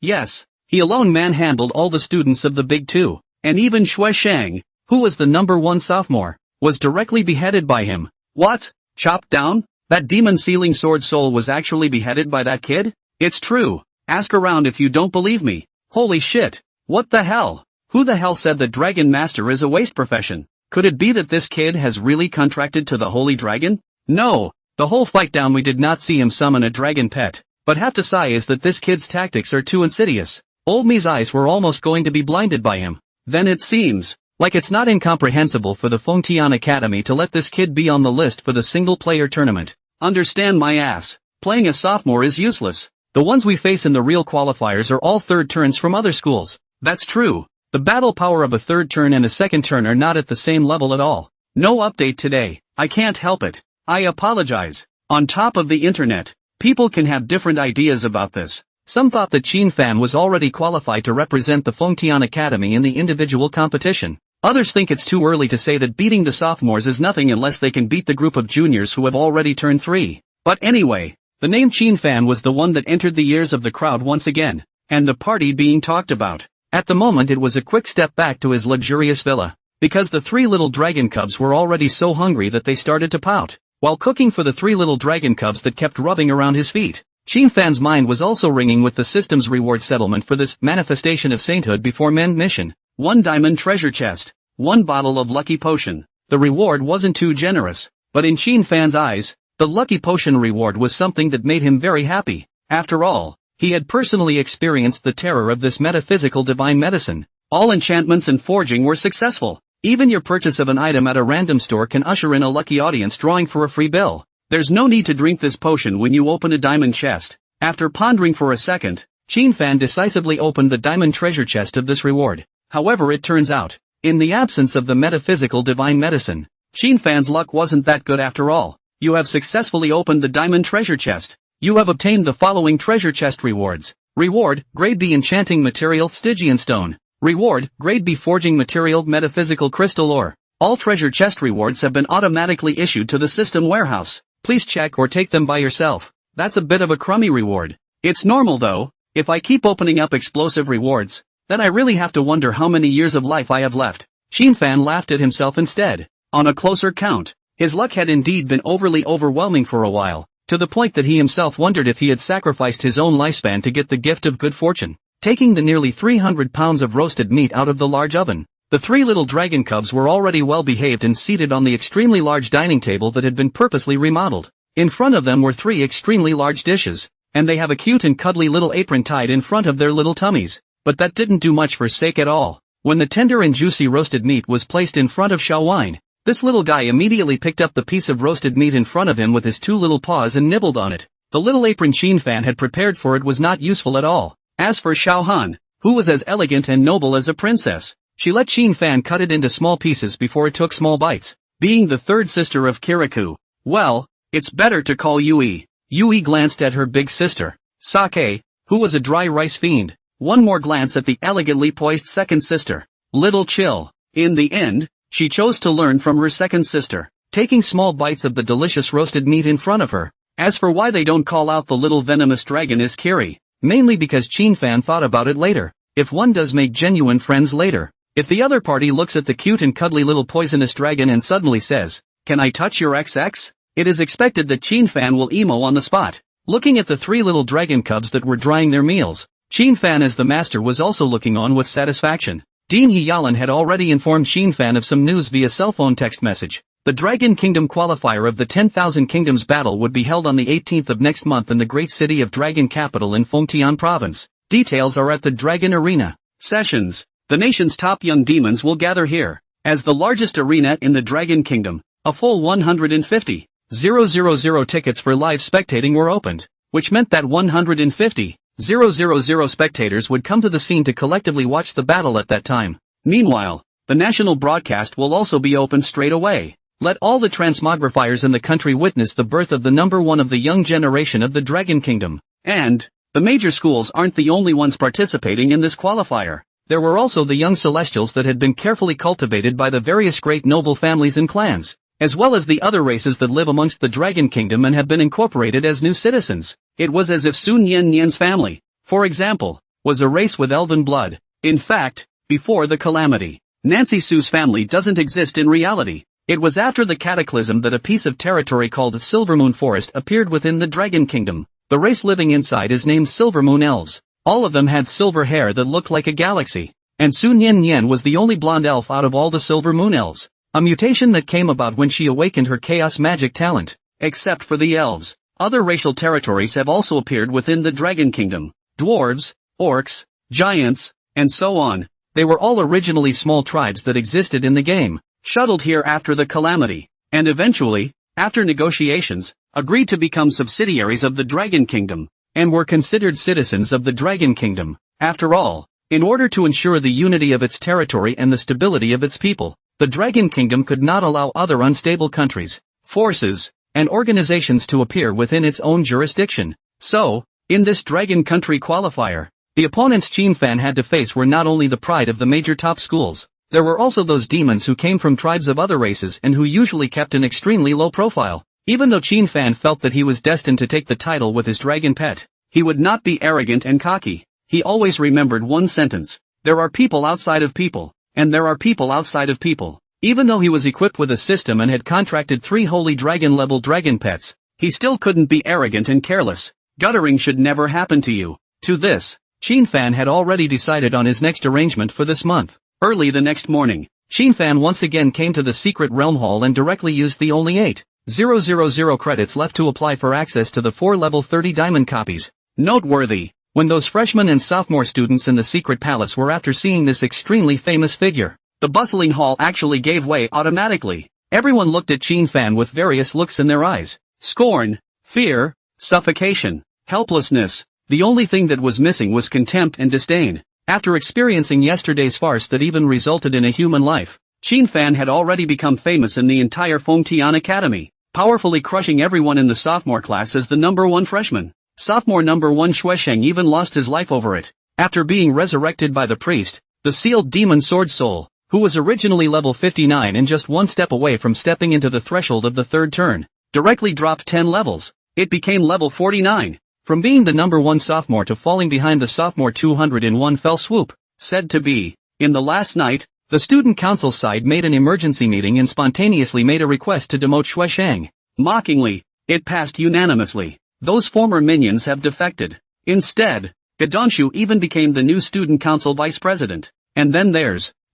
Yes. He alone manhandled all the students of the Big Two, and even Shui Shang, who was the #1 sophomore, was directly beheaded by him. What? Chopped down? That demon sealing sword soul was actually beheaded by that kid? It's true. Ask around if you don't believe me. Holy shit. What the hell? Who the hell said that Dragon Master is a waste profession? Could it be that this kid has really contracted to the Holy Dragon? No. The whole fight down we did not see him summon a dragon pet, but have to sigh is that this kid's tactics are too insidious. Old me's eyes were almost going to be blinded by him. Then it seems like it's not incomprehensible for the Fengtian Academy to let this kid be on the list for the single-player tournament. Understand my ass. Playing a sophomore is useless. The ones we face in the real qualifiers are all third turns from other schools. That's true. The battle power of a third turn and a second turn are not at the same level at all. No update today. I can't help it. I apologize. On top of the internet, people can have different ideas about this. Some thought that Fan was already qualified to represent the Fengtian Academy in the individual competition. Others think it's too early to say that beating the sophomores is nothing unless they can beat the group of juniors who have already turned 3. But anyway, the name Fan was the one that entered the ears of the crowd once again, and the party being talked about. At the moment it was a quick step back to his luxurious villa, because the 3 little dragon cubs were already so hungry that they started to pout, while cooking for the 3 little dragon cubs that kept rubbing around his feet. Fan's mind was also ringing with the system's reward settlement for this manifestation of sainthood before men mission. 1 diamond treasure chest, 1 bottle of lucky potion. The reward wasn't too generous, but in Fan's eyes, the lucky potion reward was something that made him very happy. After all, he had personally experienced the terror of this metaphysical divine medicine. All enchantments and forging were successful. Even your purchase of an item at a random store can usher in a lucky audience drawing for a free bill. There's no need to drink this potion when you open a diamond chest. After pondering for a second, Fan decisively opened the diamond treasure chest of this reward. However, it turns out, in the absence of the metaphysical divine medicine, Fan's luck wasn't that good after all. You have successfully opened the diamond treasure chest. You have obtained the following treasure chest rewards. Reward, Grade B enchanting material Stygian stone. Reward, Grade B forging material metaphysical crystal ore. All treasure chest rewards have been automatically issued to the system warehouse. Please check or take them by yourself. That's a bit of a crummy reward. It's normal though. If I keep opening up explosive rewards, then I really have to wonder how many years of life I have left. Fan laughed at himself instead. On a closer count, his luck had indeed been overly overwhelming for a while, to the point that he himself wondered if he had sacrificed his own lifespan to get the gift of good fortune. Taking the nearly 300 pounds of roasted meat out of the large oven, the 3 little dragon cubs were already well behaved and seated on the extremely large dining table that had been purposely remodeled. In front of them were 3 extremely large dishes, and they have a cute and cuddly little apron tied in front of their little tummies. But that didn't do much for sake at all. When the tender and juicy roasted meat was placed in front of Xiao Wine, this little guy immediately picked up the piece of roasted meat in front of him with his 2 little paws and nibbled on it. The little apron Fan had prepared for it was not useful at all. As for Xiao Han, who was as elegant and noble as a princess, she let Fan cut it into small pieces before it took small bites. Being the 3rd sister of Kirikou, well, it's better to call Yui. Yui glanced at her big sister, Sake, who was a dry rice fiend. One more glance at the elegantly poised 2nd sister, Little Chill. In the end, she chose to learn from her 2nd sister, taking small bites of the delicious roasted meat in front of her. As for why they don't call out the little venomous dragon is Kiri, mainly because Fan thought about it later. If one does make genuine friends later, if the other party looks at the cute and cuddly little poisonous dragon and suddenly says, "Can I touch your XX?" it is expected that Fan will emo on the spot. Looking at the 3 little dragon cubs that were drying their meals, Fan as the master was also looking on with satisfaction. Dean Hyalan had already informed Fan of some news via cell phone text message. The Dragon Kingdom qualifier of the 10,000 Kingdoms battle would be held on the 18th of next month in the great city of Dragon Capital in Fengtian Province. Details are at the Dragon Arena. Sessions. The nation's top young demons will gather here. As the largest arena in the Dragon Kingdom, a full 150,000 tickets for live spectating were opened, which meant that 150,000 spectators would come to the scene to collectively watch the battle at that time. Meanwhile, the national broadcast will also be opened straight away. Let all the transmogrifiers in the country witness the birth of the number one of the young generation of the Dragon Kingdom. And the major schools aren't the only ones participating in this qualifier. There were also the young celestials that had been carefully cultivated by the various great noble families and clans, as well as the other races that live amongst the Dragon Kingdom and have been incorporated as new citizens. It was as if Sun Yen Nian's family, for example, was a race with elven blood. In fact, before the calamity, Nancy Su's family doesn't exist in reality. It was after the cataclysm that a piece of territory called Silvermoon Forest appeared within the Dragon Kingdom. The race living inside is named Silvermoon Elves. All of them had silver hair that looked like a galaxy. And Sun Yen Nian was the only blonde elf out of all the Silvermoon Elves. A mutation that came about when she awakened her chaos magic talent. Except for the elves, other racial territories have also appeared within the Dragon Kingdom. Dwarves, orcs, giants, and so on. They were all originally small tribes that existed in the game, shuttled here after the calamity, and eventually, after negotiations, agreed to become subsidiaries of the Dragon Kingdom, and were considered citizens of the Dragon Kingdom. After all, in order to ensure the unity of its territory and the stability of its people, the Dragon Kingdom could not allow other unstable countries, forces, and organizations to appear within its own jurisdiction. So, in this Dragon Country qualifier, the opponents Qin Fan had to face were not only the pride of the major top schools. There were also those demons who came from tribes of other races and who usually kept an extremely low profile. Even though Qin Fan felt that he was destined to take the title with his dragon pet, he would not be arrogant and cocky. He always remembered one sentence: there are people outside of people, and there are people outside of people. Even though he was equipped with a system and had contracted 3 holy dragon-level dragon pets, he still couldn't be arrogant and careless. Guttering should never happen to you. To this, Qin Fan had already decided on his next arrangement for this month. Early the next morning, Qin Fan once again came to the secret realm hall and directly used the only 8,000 credits left to apply for access to the 4 level 30 diamond copies. Noteworthy, when those freshmen and sophomore students in the secret palace were after seeing this extremely famous figure, the bustling hall actually gave way automatically. Everyone looked at Qin Fan with various looks in their eyes: scorn, fear, suffocation, helplessness. The only thing that was missing was contempt and disdain. After experiencing yesterday's farce that even resulted in a human life, Qin Fan had already become famous in the entire Fengtian Academy, powerfully crushing everyone in the sophomore class as the number 1 freshman. Sophomore number 1 Shuesheng even lost his life over it. After being resurrected by the priest, the sealed demon Sword Soul, who was originally level 59 and just one step away from stepping into the threshold of the 3rd turn, directly dropped 10 levels. It became level 49. From being the number 1 sophomore to falling behind the sophomore 200 in one fell swoop. Said to be, in the last night, the student council side made an emergency meeting and spontaneously made a request to demote Shuesheng. Mockingly, it passed unanimously. Those former minions have defected. Instead, Gadonshu even became the new student council vice president. And then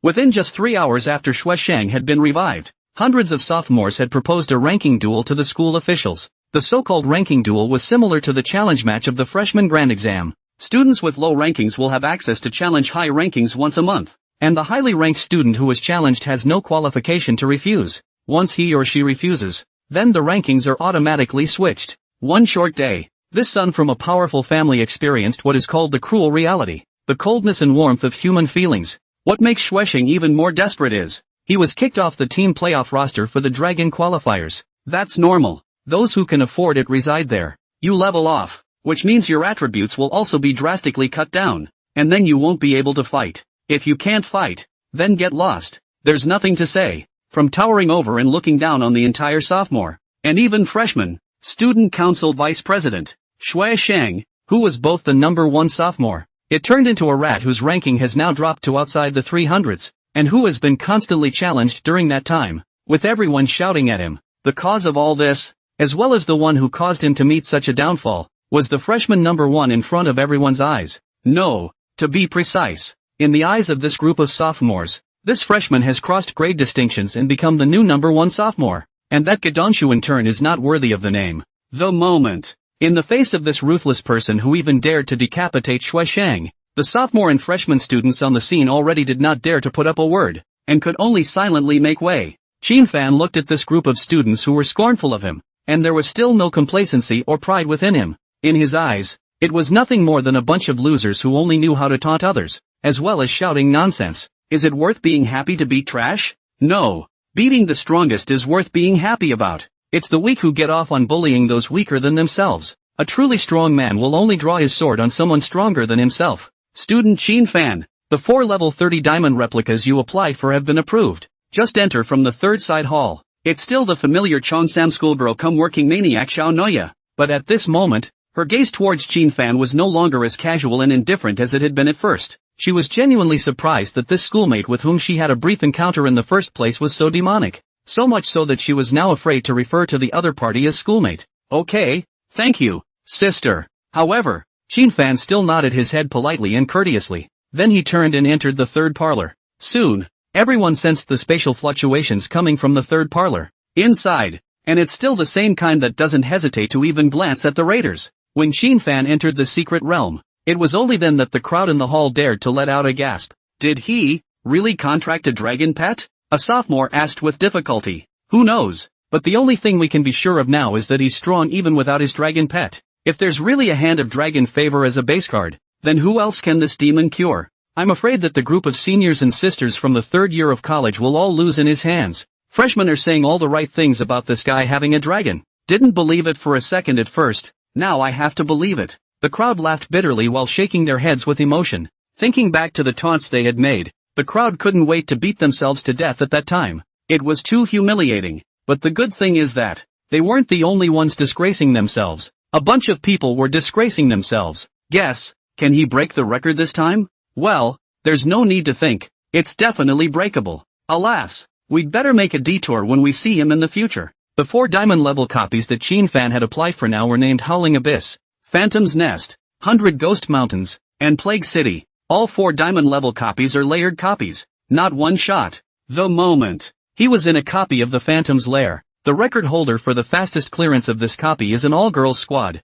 within just 3 hours after Shuesheng had been revived, hundreds of sophomores had proposed a ranking duel to the school officials. The so-called ranking duel was similar to the challenge match of the freshman grand exam. Students with low rankings will have access to challenge high rankings once a month, and the highly ranked student who is challenged has no qualification to refuse. Once he or she refuses, then the rankings are automatically switched. One short day, this son from a powerful family experienced what is called the cruel reality, the coldness and warmth of human feelings. What makes Shuesheng even more desperate is, he was kicked off the team playoff roster for the Dragon qualifiers. That's normal. Those who can afford it reside there. You level off, which means your attributes will also be drastically cut down, and then you won't be able to fight. If you can't fight, then get lost. There's nothing to say. From towering over and looking down on the entire sophomore, and even freshman, student council vice president, Shuesheng, who was both the number 1 sophomore, it turned into a rat whose ranking has now dropped to outside the 300s, and who has been constantly challenged during that time, with everyone shouting at him. The cause of all this, as well as the one who caused him to meet such a downfall, was the freshman number 1 in front of everyone's eyes. No, to be precise, in the eyes of this group of sophomores, This freshman has crossed grade distinctions and become the new #1 sophomore. And that Gadonshu in turn is not worthy of the name. The moment. In the face of this ruthless person who even dared to decapitate Shui Shang, the sophomore and freshman students on the scene already did not dare to put up a word, and could only silently make way. Qin Fan looked at this group of students who were scornful of him, and there was still no complacency or pride within him. In his eyes, it was nothing more than a bunch of losers who only knew how to taunt others, as well as shouting nonsense. Is it worth being happy to beat trash? No. Beating the strongest is worth being happy about. It's the weak who get off on bullying those weaker than themselves. A truly strong man will only draw his sword on someone stronger than himself. Student Qin Fan, the 4 level 30 diamond replicas you applied for have been approved. Just enter from the third side hall. It's still the familiar Cheongsam schoolgirl come working maniac Xiao Noya. But at this moment, her gaze towards Qin Fan was no longer as casual and indifferent as it had been at first. She was genuinely surprised that this schoolmate with whom she had a brief encounter in the first place was so demonic. So much so that she was now afraid to refer to the other party as schoolmate. Okay, thank you, sister. However, Qin Fan still nodded his head politely and courteously. Then he turned and entered the third parlor. Soon, everyone sensed the spatial fluctuations coming from the third parlor. Inside, and it's still the same kind that doesn't hesitate to even glance at the raiders. When Qin Fan entered the secret realm, it was only then that the crowd in the hall dared to let out a gasp. Did he really contract a dragon pet? A sophomore asked with difficulty. Who knows? But the only thing we can be sure of now is that he's strong even without his dragon pet. If there's really a hand of dragon favor as a base card, then who else can this demon cure? I'm afraid that the group of seniors and sisters from the third year of college will all lose in his hands. Freshmen are saying all the right things about this guy having a dragon. Didn't believe it for a second at first, now I have to believe it. The crowd laughed bitterly while shaking their heads with emotion. Thinking back to the taunts they had made, the crowd couldn't wait to beat themselves to death at that time. It was too humiliating. But the good thing is that they weren't the only ones disgracing themselves. A bunch of people were disgracing themselves. Guess, can he break the record this time? Well, there's no need to think. It's definitely breakable. Alas, we'd better make a detour when we see him in the future. The 4 diamond level copies that Qin Fan had applied for now were named Howling Abyss, Phantom's Nest, 100 Ghost Mountains, and Plague City. All 4 diamond level copies are layered copies, not one shot. The moment he was in a copy of the Phantom's Lair, the record holder for the fastest clearance of this copy is an all-girls squad.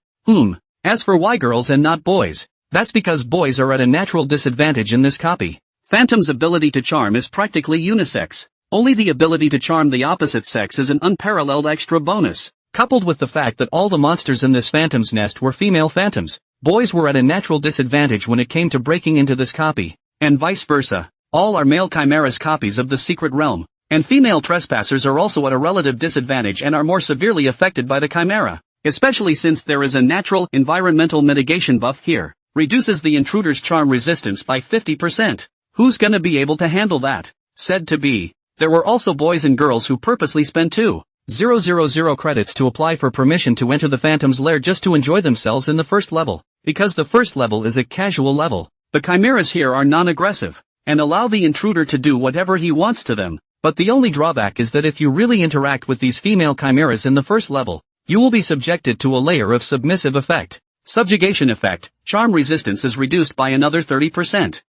As for why girls and not boys, that's because boys are at a natural disadvantage in this copy. Phantom's ability to charm is practically unisex. Only the ability to charm the opposite sex is an unparalleled extra bonus. Coupled with the fact that all the monsters in this Phantom's Nest were female phantoms, boys were at a natural disadvantage when it came to breaking into this copy, and vice versa. All are male chimeras copies of the secret realm, and female trespassers are also at a relative disadvantage and are more severely affected by the chimera, especially since there is a natural environmental mitigation buff here. Reduces the intruder's charm resistance by 50%. Who's gonna be able to handle that? Said to be. There were also boys and girls who purposely spent 2,000 credits to apply for permission to enter the Phantom's Lair just to enjoy themselves in the first level. Because the first level is a casual level, the chimeras here are non-aggressive, and allow the intruder to do whatever he wants to them. But the only drawback is that if you really interact with these female chimeras in the first level, you will be subjected to a layer of submissive effect. Subjugation effect, charm resistance is reduced by another 30%.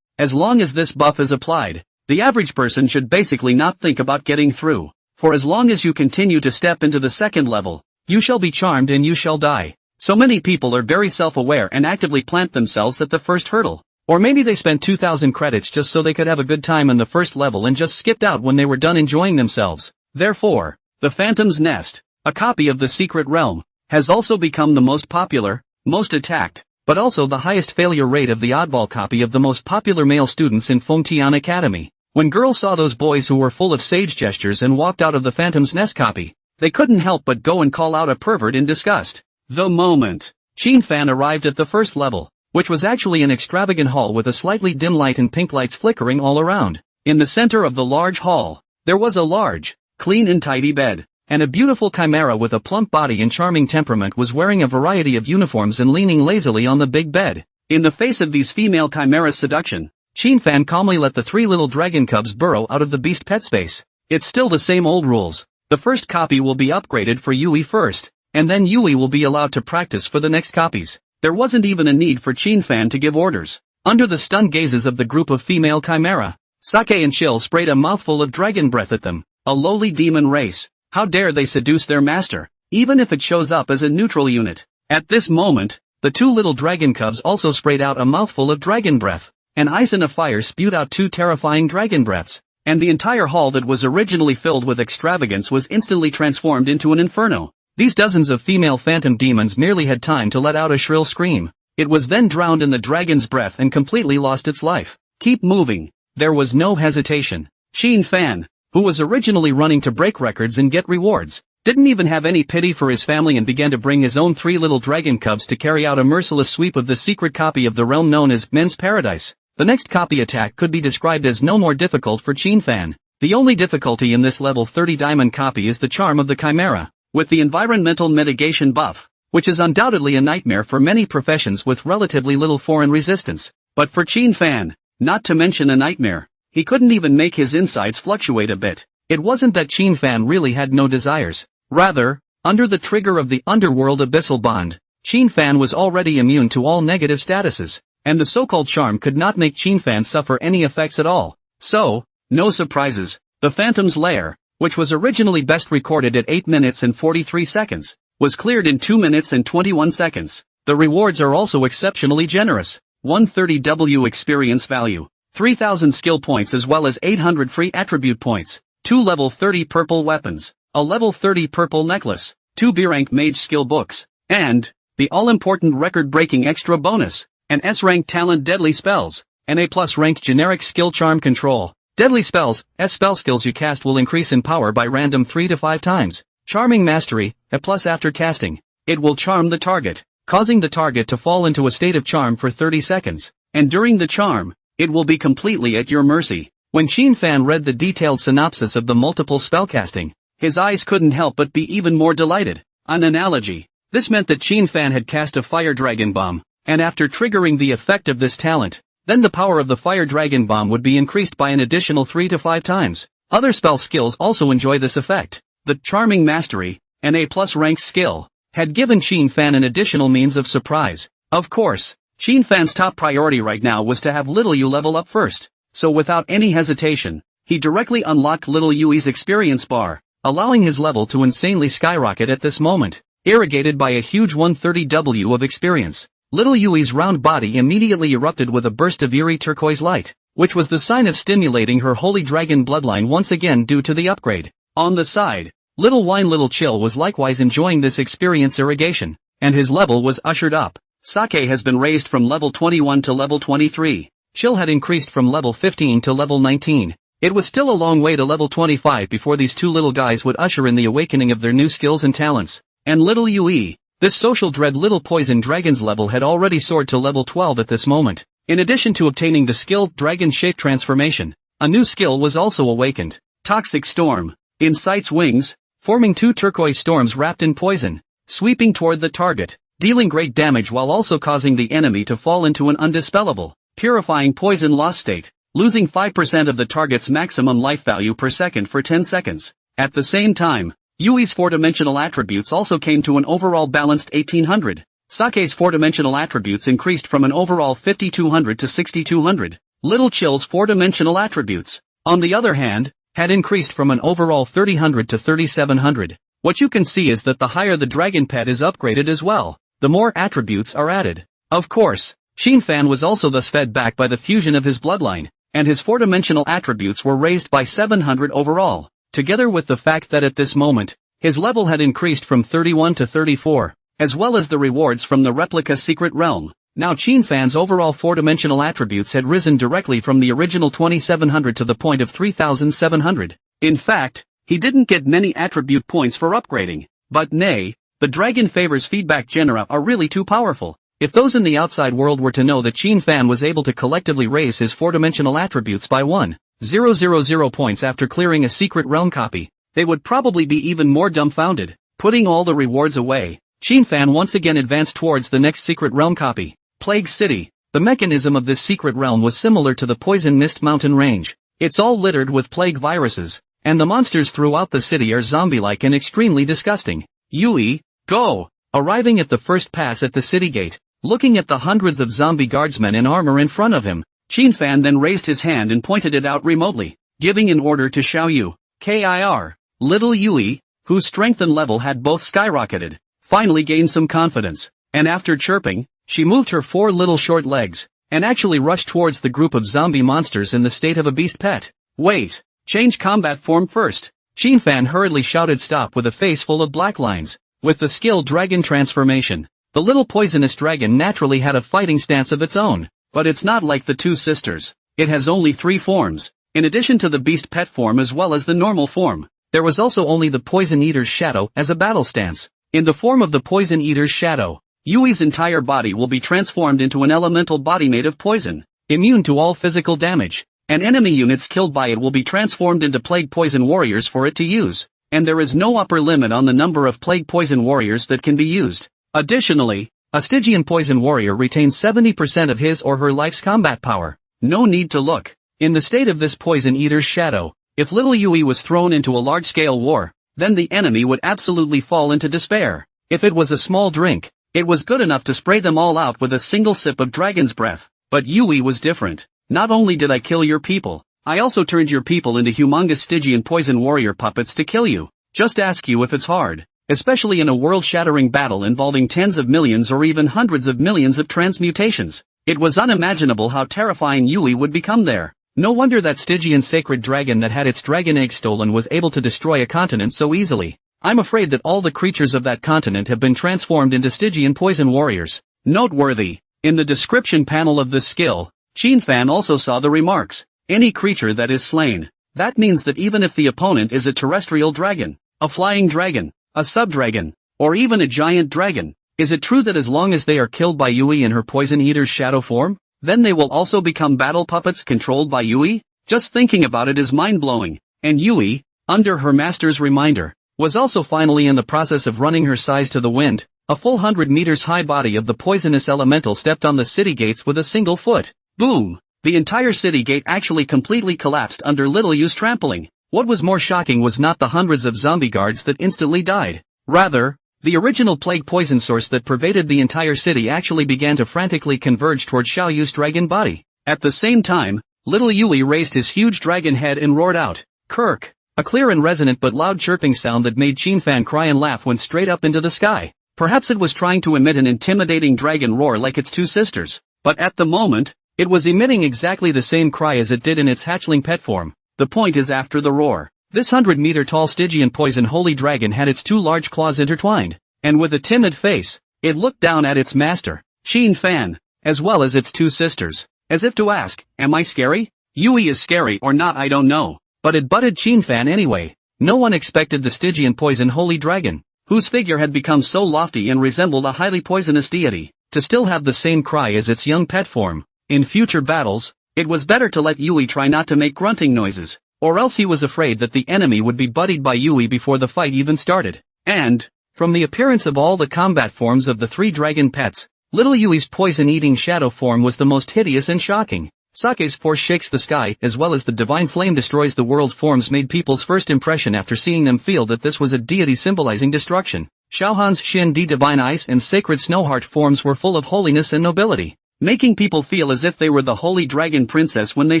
As long as this buff is applied, the average person should basically not think about getting through. For as long as you continue to step into the second level, you shall be charmed and you shall die. So many people are very self-aware and actively plant themselves at the first hurdle. Or maybe they spent 2,000 credits just so they could have a good time in the first level and just skipped out when they were done enjoying themselves. Therefore, the Phantom's Nest, a copy of the Secret Realm, has also become the most popular, most attacked, but also the highest failure rate of the oddball copy of the most popular male students in Fengtian Academy. When girls saw those boys who were full of sage gestures and walked out of the Phantom's Nest copy, they couldn't help but go and call out a pervert in disgust. The moment Qin Fan arrived at the first level, which was actually an extravagant hall with a slightly dim light and pink lights flickering all around. In the center of the large hall, there was a large, clean and tidy bed, and a beautiful chimera with a plump body and charming temperament was wearing a variety of uniforms and leaning lazily on the big bed. In the face of these female chimeras' seduction, Qin Fan calmly let the 3 little dragon cubs burrow out of the beast pet space. It's still the same old rules. The first copy will be upgraded for Yui first, and then Yui will be allowed to practice for the next copies. There wasn't even a need for Qin Fan to give orders. Under the stunned gazes of the group of female chimera, Sake and Chill sprayed a mouthful of dragon breath at them. A lowly demon race. How dare they seduce their master, even if it shows up as a neutral unit. At this moment, the two little dragon cubs also sprayed out a mouthful of dragon breath. An ice and a fire spewed out two terrifying dragon breaths, and the entire hall that was originally filled with extravagance was instantly transformed into an inferno. These dozens of female phantom demons merely had time to let out a shrill scream. It was then drowned in the dragon's breath and completely lost its life. Keep moving. There was no hesitation. Shin Fan, who was originally running to break records and get rewards, didn't even have any pity for his family and began to bring his own 3 little dragon cubs to carry out a merciless sweep of the secret copy of the realm known as Men's Paradise. The next copy attack could be described as no more difficult for Shin Fan. The only difficulty in this level 30 diamond copy is the charm of the Chimera, with the environmental mitigation buff, which is undoubtedly a nightmare for many professions with relatively little foreign resistance. But for Shin Fan, not to mention a nightmare, he couldn't even make his insides fluctuate a bit. It wasn't that Shin Fan really had no desires. Rather, under the trigger of the underworld abyssal bond, Shin Fan was already immune to all negative statuses, and the so-called charm could not make Shin Fan suffer any effects at all. So, no surprises, the Phantom's Lair, which was originally best recorded at 8 minutes and 43 seconds, was cleared in 2 minutes and 21 seconds. The rewards are also exceptionally generous. 130W experience value, 3,000 skill points as well as 800 free attribute points, 2 level 30 purple weapons, a level 30 purple necklace, 2 B-rank mage skill books, and the all-important record-breaking extra bonus, an S-rank talent deadly spells, an A+ rank generic skill charm control. Deadly spells, spell skills you cast will increase in power by random 3 to 5 times. Charming mastery, A+ after casting. It will charm the target, causing the target to fall into a state of charm for 30 seconds, and during the charm, it will be completely at your mercy. When Shin Fan read the detailed synopsis of the multiple spellcasting, his eyes couldn't help but be even more delighted. An analogy. This meant that Shin Fan had cast a fire dragon bomb, and after triggering the effect of this talent, then the power of the fire dragon bomb would be increased by an additional 3 to 5 times. Other spell skills also enjoy this effect. The Charming Mastery, an A+ rank skill, had given Shin Fan an additional means of surprise. Of course, Shin Fan's top priority right now was to have Little Yu level up first, so without any hesitation, he directly unlocked Little Yu's experience bar, allowing his level to insanely skyrocket at this moment, irrigated by a huge 130W of experience. Little Yui's round body immediately erupted with a burst of eerie turquoise light, which was the sign of stimulating her holy dragon bloodline once again due to the upgrade. On the side, Little Wine Little Chill was likewise enjoying this experience irrigation, and his level was ushered up. Sake has been raised from level 21 to level 23. Chill had increased from level 15 to level 19. It was still a long way to level 25 before these two little guys would usher in the awakening of their new skills and talents. And Little Yui, this social dread little poison dragon's level had already soared to level 12 at this moment. In addition to obtaining the skill Dragon Shape Transformation, a new skill was also awakened. Toxic Storm. In Sight's wings, forming 2 turquoise storms wrapped in poison, sweeping toward the target, dealing great damage while also causing the enemy to fall into an undispellable, purifying poison loss state, losing 5% of the target's maximum life value per second for 10 seconds. At the same time, Yui's 4-dimensional attributes also came to an overall balanced 1800. Sake's 4-dimensional attributes increased from an overall 5200 to 6200. Little Chill's 4-dimensional attributes, on the other hand, had increased from an overall 3000 to 3700. What you can see is that the higher the dragon pet is upgraded as well, the more attributes are added. Of course, Shin Fan was also thus fed back by the fusion of his bloodline, and his 4-dimensional attributes were raised by 700 overall. Together with the fact that at this moment, his level had increased from 31 to 34, as well as the rewards from the replica secret realm. Now Shin Fan's overall 4-dimensional attributes had risen directly from the original 2700 to the point of 3700. In fact, he didn't get many attribute points for upgrading, but nay, the Dragon Favors feedback genera are really too powerful. If those in the outside world were to know that Shin Fan was able to collectively raise his 4-dimensional attributes by 1,000 points after clearing a secret realm copy, they would probably be even more dumbfounded. Putting all the rewards away, Shin Fan once again advanced towards the next secret realm copy, Plague City. The mechanism of this secret realm was similar to the Poison Mist mountain range. It's all littered with plague viruses, and the monsters throughout the city are zombie-like and extremely disgusting. Yui, go! Arriving at the first pass at the city gate, looking at the hundreds of zombie guardsmen in armor in front of him, Fan then raised his hand and pointed it out remotely, giving an order to Xiao Yu. Kir. Little Yui, whose strength and level had both skyrocketed, finally gained some confidence, and after chirping, she moved her 4 little short legs, and actually rushed towards the group of zombie monsters in the state of a beast pet. Wait! Change combat form first! Fan hurriedly shouted stop with a face full of black lines. With the skill Dragon Transformation, the little poisonous dragon naturally had a fighting stance of its own, but it's not like the 2 sisters. It has only 3 forms. In addition to the beast pet form as well as the normal form, there was also only the Poison Eater's shadow as a battle stance. In the form of the Poison Eater's shadow, Yui's entire body will be transformed into an elemental body made of poison, immune to all physical damage, and enemy units killed by it will be transformed into Plague Poison Warriors for it to use, and there is no upper limit on the number of Plague Poison Warriors that can be used. Additionally, a Stygian Poison Warrior retains 70% of his or her life's combat power. No need to look. In the state of this Poison Eater's shadow, if little Yui was thrown into a large-scale war, then the enemy would absolutely fall into despair. If it was a small drink, it was good enough to spray them all out with a single sip of dragon's breath. But Yui was different. Not only did I kill your people, I also turned your people into humongous Stygian Poison Warrior puppets to kill you. Just ask you if it's hard. Especially in a world-shattering battle involving tens of millions or even hundreds of millions of transmutations. It was unimaginable how terrifying Yui would become there. No wonder that Stygian sacred dragon that had its dragon egg stolen was able to destroy a continent so easily. I'm afraid that all the creatures of that continent have been transformed into Stygian Poison Warriors. Noteworthy, in the description panel of this skill, Fan also saw the remarks, any creature that is slain. That means that even if the opponent is a terrestrial dragon, a flying dragon, a subdragon, or even a giant dragon, is it true that as long as they are killed by Yui in her Poison Eater's shadow form, then they will also become battle puppets controlled by Yui? Just thinking about it is mind-blowing. And Yui, under her master's reminder, was also finally in the process of running her size to the wind. A full 100 meters high body of the poisonous elemental stepped on the city gates with a single foot. Boom! The entire city gate actually completely collapsed under little Yu's trampling. What was more shocking was not the hundreds of zombie guards that instantly died. Rather, the original plague poison source that pervaded the entire city actually began to frantically converge toward Xiao Yu's dragon body. At the same time, little Yui raised his huge dragon head and roared out, "Kirk!" A clear and resonant but loud chirping sound that made Fan cry and laugh went straight up into the sky. Perhaps it was trying to emit an intimidating dragon roar like its 2 sisters, but at the moment, it was emitting exactly the same cry as it did in its hatchling pet form. The point is after the roar, this 100-meter-tall Stygian poison holy dragon had its 2 large claws intertwined, and with a timid face, it looked down at its master, Fan, as well as its 2 sisters, as if to ask, am I scary? Yui is scary or not I don't know, but it butted Fan anyway. No one expected the Stygian poison holy dragon, whose figure had become so lofty and resembled a highly poisonous deity, to still have the same cry as its young pet form. In future battles, it was better to let Yui try not to make grunting noises, or else he was afraid that the enemy would be buddied by Yui before the fight even started. And, from the appearance of all the combat forms of the 3 dragon pets, little Yui's poison-eating shadow form was the most hideous and shocking. Sake's force shakes the sky as well as the divine flame destroys the world forms made people's first impression after seeing them feel that this was a deity symbolizing destruction. Xiaohan's Shin Di divine ice and sacred snowheart forms were full of holiness and nobility, making people feel as if they were the holy dragon princess when they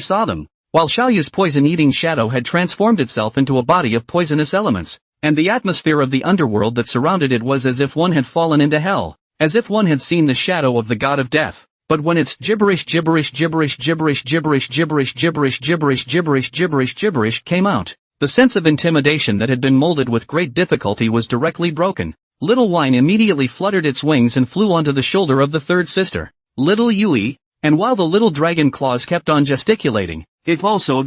saw them, while Xiaoyu's poison-eating shadow had transformed itself into a body of poisonous elements, and the atmosphere of the underworld that surrounded it was as if one had fallen into hell, as if one had seen the shadow of the god of death. But when its gibberish came out, the sense of intimidation that had been molded with great difficulty was directly broken. Little Wine immediately fluttered its wings and flew onto the shoulder of the 3rd sister, little Yui, and while the little dragon claws kept on gesticulating, it also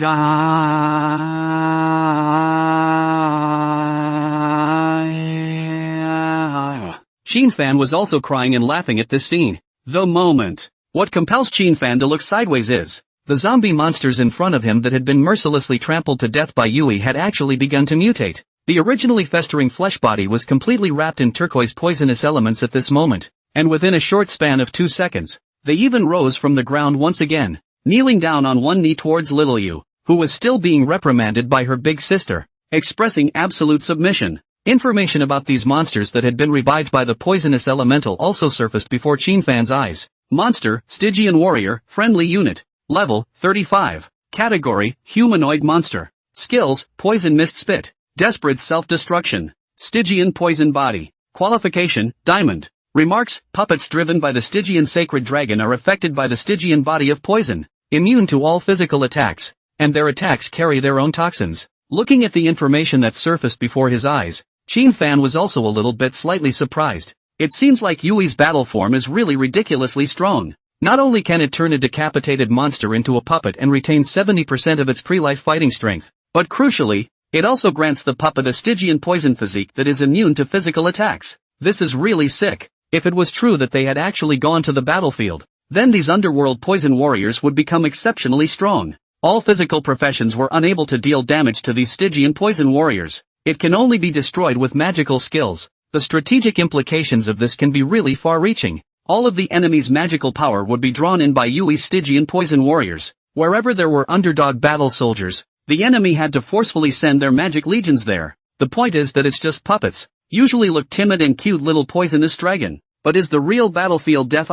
Fan was also crying and laughing at this scene. The moment. What compels Fan to look sideways is, the zombie monsters in front of him that had been mercilessly trampled to death by Yui had actually begun to mutate. The originally festering flesh body was completely wrapped in turquoise poisonous elements at this moment, and within a short span of 2 seconds, they even rose from the ground once again, kneeling down on one knee towards little Yu, who was still being reprimanded by her big sister, expressing absolute submission. Information about these monsters that had been revived by the poisonous elemental also surfaced before Fan's eyes. Monster, Stygian warrior, friendly unit. Level, 35. Category, humanoid monster. Skills, poison mist spit. Desperate self-destruction. Stygian poison body. Qualification, diamond. Remarks, puppets driven by the Stygian sacred dragon are affected by the Stygian body of poison. Immune to all physical attacks. And their attacks carry their own toxins. Looking at the information that surfaced before his eyes, Qin Fan was also a little bit slightly surprised. It seems like Yui's battle form is really ridiculously strong. Not only can it turn a decapitated monster into a puppet and retain 70% of its pre-life fighting strength, but crucially, it also grants the puppet a Stygian poison physique that is immune to physical attacks. This is really sick. If it was true that they had actually gone to the battlefield, then these underworld poison warriors would become exceptionally strong. All physical professions were unable to deal damage to these Stygian poison warriors. It can only be destroyed with magical skills. The strategic implications of this can be really far-reaching. All of the enemy's magical power would be drawn in by Yui's Stygian poison warriors. Wherever there were underdog battle soldiers, the enemy had to forcefully send their magic legions there. The point is that it's just puppets. Usually look timid and cute little poisonous dragon. But is the real battlefield death?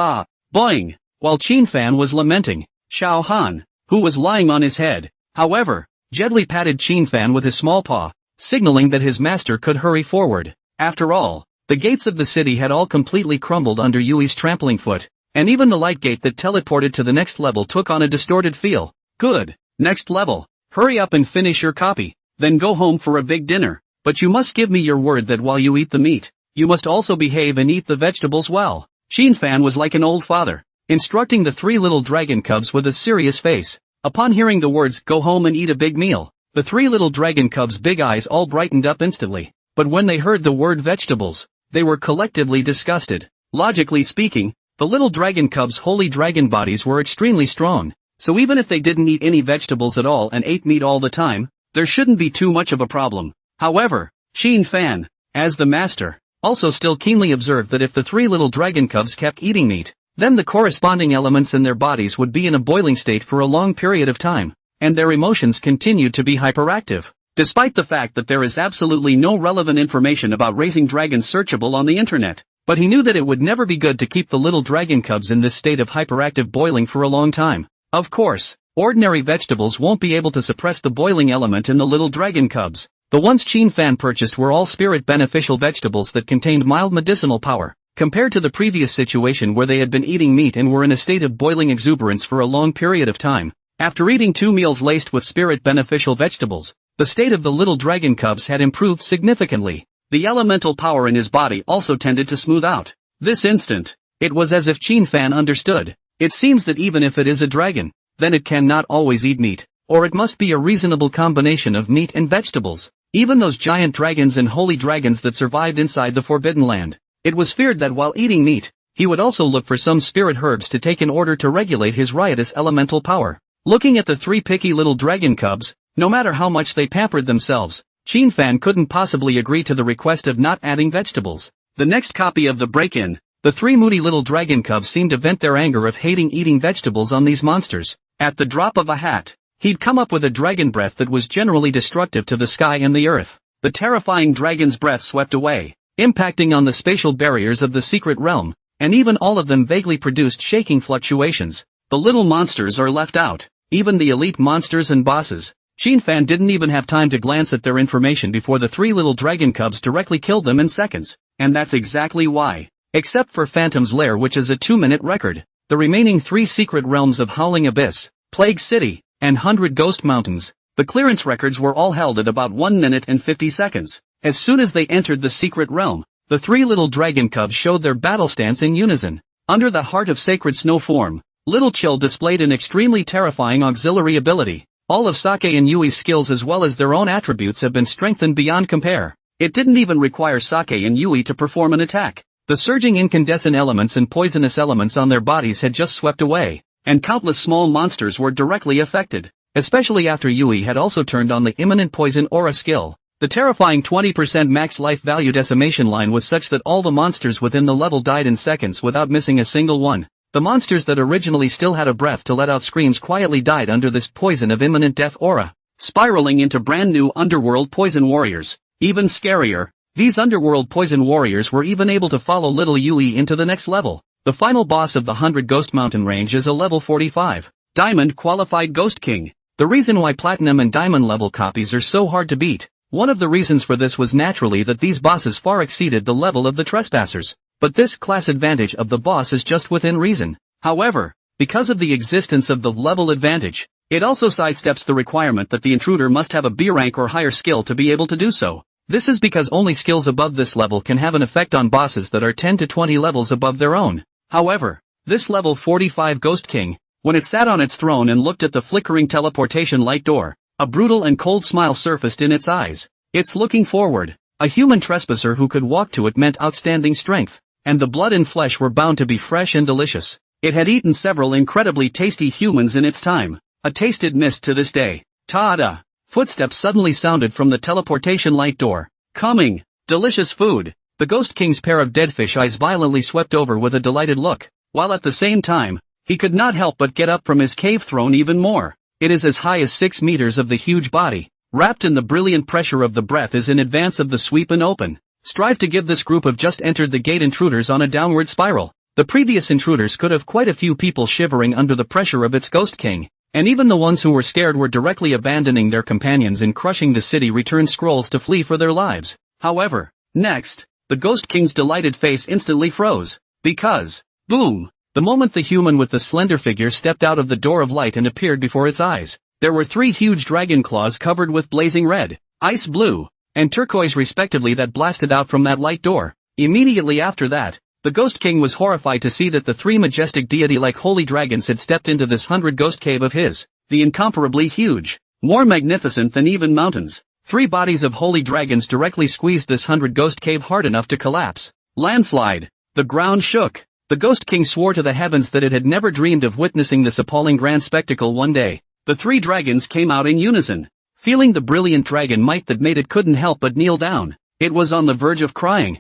Boing! While Qin Fan was lamenting, Xiao Han, who was lying on his head, however, gently patted Qin Fan with his small paw, signaling that his master could hurry forward. After all, the gates of the city had all completely crumbled under Yui's trampling foot, and even the light gate that teleported to the next level took on a distorted feel. Good. Next level. Hurry up and finish your copy, then go home for a big dinner. But you must give me your word that while you eat the meat, you must also behave and eat the vegetables well. Qin Fan was like an old father, instructing the three little dragon cubs with a serious face. Upon hearing the words, go home and eat a big meal, the three little dragon cubs' big eyes all brightened up instantly. But when they heard the word vegetables, they were collectively disgusted. Logically speaking, the little dragon cubs' holy dragon bodies were extremely strong, so even if they didn't eat any vegetables at all and ate meat all the time, there shouldn't be too much of a problem. However, Qin Fan, as the master, also still keenly observed that if the three little dragon cubs kept eating meat, then the corresponding elements in their bodies would be in a boiling state for a long period of time, and their emotions continued to be hyperactive. Despite the fact that there is absolutely no relevant information about raising dragons searchable on the internet, but he knew that it would never be good to keep the little dragon cubs in this state of hyperactive boiling for a long time. Of course, ordinary vegetables won't be able to suppress the boiling element in the little dragon cubs. The ones Qin Fan purchased were all spirit-beneficial vegetables that contained mild medicinal power, compared to the previous situation where they had been eating meat and were in a state of boiling exuberance for a long period of time. After eating 2 meals laced with spirit-beneficial vegetables, the state of the little dragon cubs had improved significantly. The elemental power in his body also tended to smooth out. This instant, it was as if Qin Fan understood. It seems that even if it is a dragon, then it cannot always eat meat, or it must be a reasonable combination of meat and vegetables. Even those giant dragons and holy dragons that survived inside the Forbidden Land, it was feared that while eating meat, he would also look for some spirit herbs to take in order to regulate his riotous elemental power. Looking at the three picky little dragon cubs, no matter how much they pampered themselves, Qin Fan couldn't possibly agree to the request of not adding vegetables. The next copy of the break-in, the three moody little dragon cubs seemed to vent their anger of hating eating vegetables on these monsters. At the drop of a hat, he'd come up with a dragon breath that was generally destructive to the sky and the earth. The terrifying dragon's breath swept away, impacting on the spatial barriers of the secret realm, and even all of them vaguely produced shaking fluctuations. The little monsters are left out, even the elite monsters and bosses. Qin Fan didn't even have time to glance at their information before the three little dragon cubs directly killed them in seconds, and that's exactly why. Except for Phantom's Lair, which is a 2-minute record, the remaining 3 secret realms of Howling Abyss, Plague City, and 100 Ghost Mountains, the clearance records were all held at about 1 minute and 50 seconds. As soon as they entered the secret realm, the 3 little dragon cubs showed their battle stance in unison. Under the Heart of Sacred Snow form, Little Chill displayed an extremely terrifying auxiliary ability. All of Sake and Yui's skills as well as their own attributes have been strengthened beyond compare. It didn't even require Sake and Yui to perform an attack. The surging incandescent elements and poisonous elements on their bodies had just swept away, and countless small monsters were directly affected, especially after Yui had also turned on the imminent poison aura skill. The terrifying 20% max life value decimation line was such that all the monsters within the level died in seconds without missing a single one. The monsters that originally still had a breath to let out screams quietly died under this poison of imminent death aura, spiraling into brand new underworld poison warriors. Even scarier, these underworld poison warriors were even able to follow little Yui into the next level. The final boss of the 100 Ghost Mountain range is a level 45. Diamond Qualified Ghost King. The reason why Platinum and Diamond level copies are so hard to beat. One of the reasons for this was naturally that these bosses far exceeded the level of the trespassers. But this class advantage of the boss is just within reason. However, because of the existence of the level advantage, it also sidesteps the requirement that the intruder must have a B rank or higher skill to be able to do so. This is because only skills above this level can have an effect on bosses that are 10 to 20 levels above their own. However, this level 45 Ghost King, when it sat on its throne and looked at the flickering teleportation light door, a brutal and cold smile surfaced in its eyes. It's looking forward. A human trespasser who could walk to it meant outstanding strength, and the blood and flesh were bound to be fresh and delicious. It had eaten several incredibly tasty humans in its time. A taste it missed to this day. Ta-da! Footsteps suddenly sounded from the teleportation light door. Coming! Delicious food! The Ghost King's pair of deadfish eyes violently swept over with a delighted look, while at the same time, he could not help but get up from his cave throne even more. It is as high as 6 meters of the huge body, wrapped in the brilliant pressure of the breath is in advance of the sweep and open. Strive to give this group of just entered the gate intruders on a downward spiral. The previous intruders could have quite a few people shivering under the pressure of its Ghost King. And even the ones who were scared were directly abandoning their companions in crushing the city return scrolls to flee for their lives. However, next, the Ghost King's delighted face instantly froze. Because, boom, the moment the human with the slender figure stepped out of the door of light and appeared before its eyes, there were 3 huge dragon claws covered with blazing red, ice blue, and turquoise respectively that blasted out from that light door. Immediately after that, the Ghost King was horrified to see that the 3 majestic deity-like holy dragons had stepped into this 100 ghost cave of his, the incomparably huge, more magnificent than even mountains. 3 bodies of holy dragons directly squeezed this 100 ghost cave hard enough to collapse. Landslide. The ground shook. The Ghost King swore to the heavens that it had never dreamed of witnessing this appalling grand spectacle one day. The 3 dragons came out in unison. Feeling the brilliant dragon might that made it couldn't help but kneel down. It was on the verge of crying.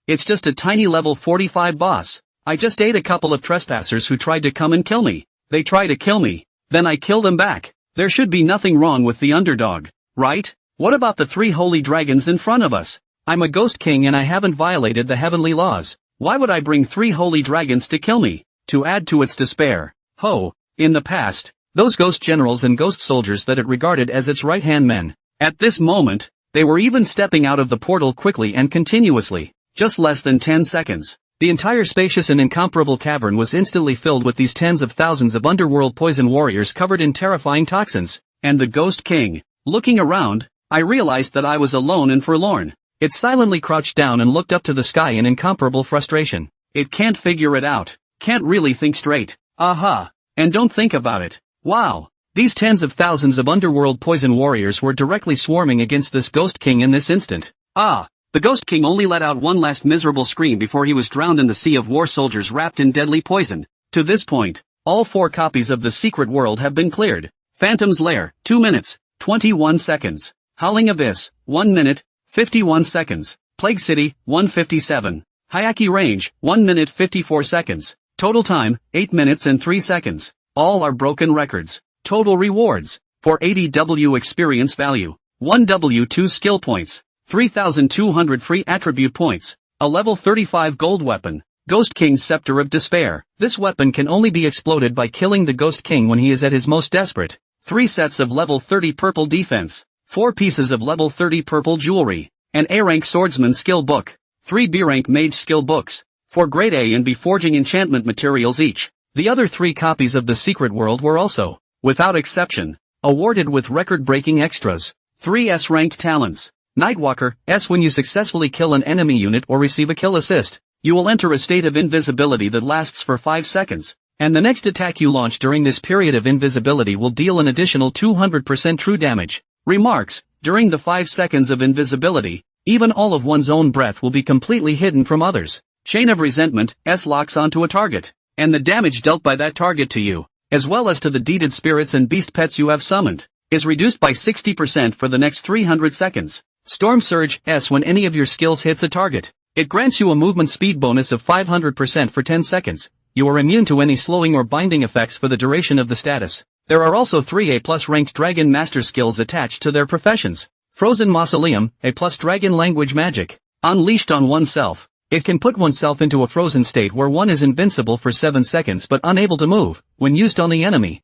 It's just a tiny level 45 boss. I just ate a couple of trespassers who tried to come and kill me. They try to kill me, then I kill them back. There should be nothing wrong with the underdog, right? What about the 3 holy dragons in front of us? I'm a Ghost King and I haven't violated the heavenly laws. Why would I bring 3 holy dragons to kill me? To add to its despair. In the past, those ghost generals and ghost soldiers that it regarded as its right-hand men. At this moment, they were even stepping out of the portal quickly and continuously. Just less than 10 seconds. The entire spacious and incomparable cavern was instantly filled with these tens of thousands of underworld poison warriors covered in terrifying toxins. And the Ghost King. Looking around, I realized that I was alone and forlorn. It silently crouched down and looked up to the sky in incomparable frustration. It can't figure it out. Can't really think straight. Aha. And don't think about it. Wow. These tens of thousands of underworld poison warriors were directly swarming against this Ghost King in this instant. The Ghost King only let out one last miserable scream before he was drowned in the sea of war soldiers wrapped in deadly poison. To this point, all 4 copies of the secret world have been cleared. Phantom's Lair, 2 minutes, 21 seconds. Howling Abyss, 1 minute, 51 seconds. Plague City, 1:57. Hayaki Range, 1 minute 54 seconds. Total time, 8 minutes and 3 seconds. All are broken records. Total rewards. For 80W experience value. 1W2 skill points. 3,200 free attribute points. A level 35 gold weapon. Ghost King's Scepter of Despair. This weapon can only be exploded by killing the Ghost King when he is at his most desperate. 3 sets of level 30 purple defense. 4 pieces of level 30 purple jewelry. An A-rank swordsman skill book. 3 B-rank mage skill books. 4 grade A and B forging enchantment materials each. The other 3 copies of the secret world were also, without exception, awarded with record-breaking extras. 3 S-ranked talents. Nightwalker, S. When you successfully kill an enemy unit or receive a kill assist, you will enter a state of invisibility that lasts for 5 seconds, and the next attack you launch during this period of invisibility will deal an additional 200% true damage. Remarks, during the 5 seconds of invisibility, even all of one's own breath will be completely hidden from others. Chain of Resentment, S. locks onto a target, and the damage dealt by that target to you, as well as to the deeded spirits and beast pets you have summoned, is reduced by 60% for the next 300 seconds. Storm Surge, S. When any of your skills hits a target, it grants you a movement speed bonus of 500% for 10 seconds. You are immune to any slowing or binding effects for the duration of the status. There are also 3 A+ ranked Dragon Master skills attached to their professions. Frozen Mausoleum, A+ Dragon Language Magic. Unleashed on oneself. It can put oneself into a frozen state where one is invincible for 7 seconds but unable to move. When used on the enemy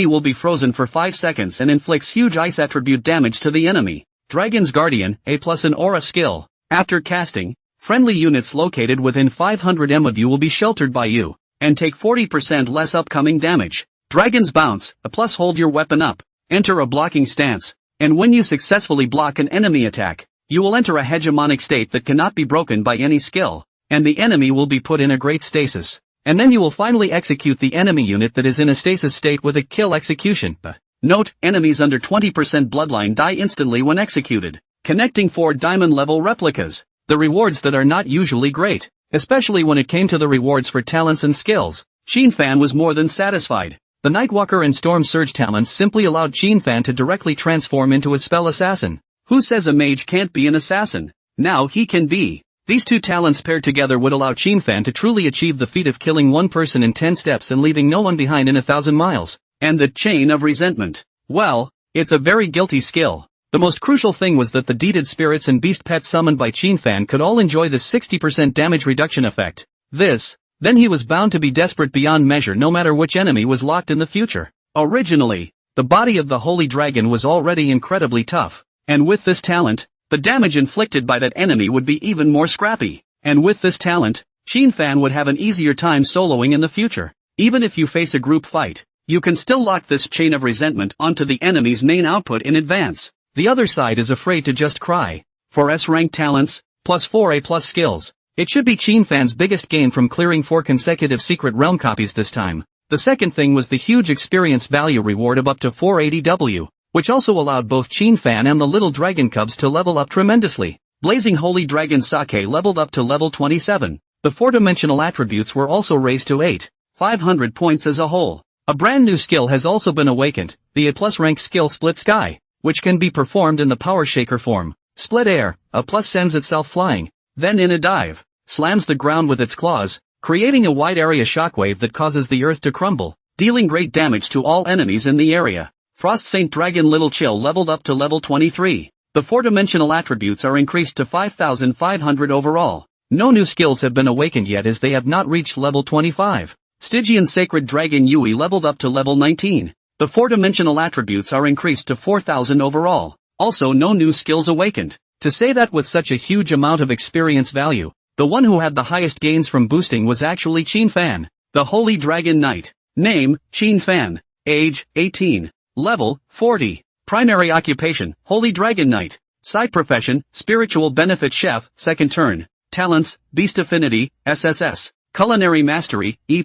will be frozen for 5 seconds and inflicts huge ice attribute damage to the enemy. Dragon's Guardian, A+ an aura skill. After casting, friendly units located within 500 m of you will be sheltered by you, and take 40% less upcoming damage. Dragon's Bounce, A+ hold your weapon up, enter a blocking stance, and when you successfully block an enemy attack, you will enter a hegemonic state that cannot be broken by any skill, and the enemy will be put in a great stasis. And then you will finally execute the enemy unit that is in a stasis state with a kill execution. Note, enemies under 20% bloodline die instantly when executed. Connecting 4 diamond level replicas. The rewards that are not usually great, especially when it came to the rewards for talents and skills. Fan was more than satisfied. The Nightwalker and Storm Surge talents simply allowed Fan to directly transform into a spell assassin. Who says a mage can't be an assassin? Now he can be. These two talents paired together would allow Fan to truly achieve the feat of killing one person in 10 steps and leaving no one behind in 1,000 miles. And the Chain of Resentment. Well, it's a very guilty skill. The most crucial thing was that the deeded spirits and beast pets summoned by Fan could all enjoy the 60% damage reduction effect. Then he was bound to be desperate beyond measure no matter which enemy was locked in the future. Originally, the body of the Holy Dragon was already incredibly tough. And with this talent, the damage inflicted by that enemy would be even more scrappy. And with this talent, Fan would have an easier time soloing in the future. Even if you face a group fight, you can still lock this Chain of Resentment onto the enemy's main output in advance. The other side is afraid to just cry. For S-rank talents, plus 4 A+ skills, it should be Fan's biggest gain from clearing 4 consecutive Secret Realm copies this time. The second thing was the huge experience value reward of up to 480 W. Which also allowed both Fan and the little dragon cubs to level up tremendously. Blazing Holy Dragon Sake leveled up to level 27. The 4-dimensional attributes were also raised to 500 points as a whole. A brand new skill has also been awakened, the A+ rank skill Split Sky, which can be performed in the Power Shaker form. Split Air, A+ sends itself flying, then in a dive, slams the ground with its claws, creating a wide area shockwave that causes the earth to crumble, dealing great damage to all enemies in the area. Frost Saint Dragon Little Chill leveled up to level 23. The 4-dimensional attributes are increased to 5,500 overall. No new skills have been awakened yet as they have not reached level 25. Stygian Sacred Dragon Yui leveled up to level 19. The 4-dimensional attributes are increased to 4,000 overall. Also no new skills awakened. To say that with such a huge amount of experience value, the one who had the highest gains from boosting was actually Fan. The Holy Dragon Knight. Name, Fan. Age, 18. Level, 40. Primary occupation, Holy Dragon Knight. Side profession, Spiritual Benefit Chef, second turn. Talents, Beast Affinity, SSS. Culinary Mastery, E+.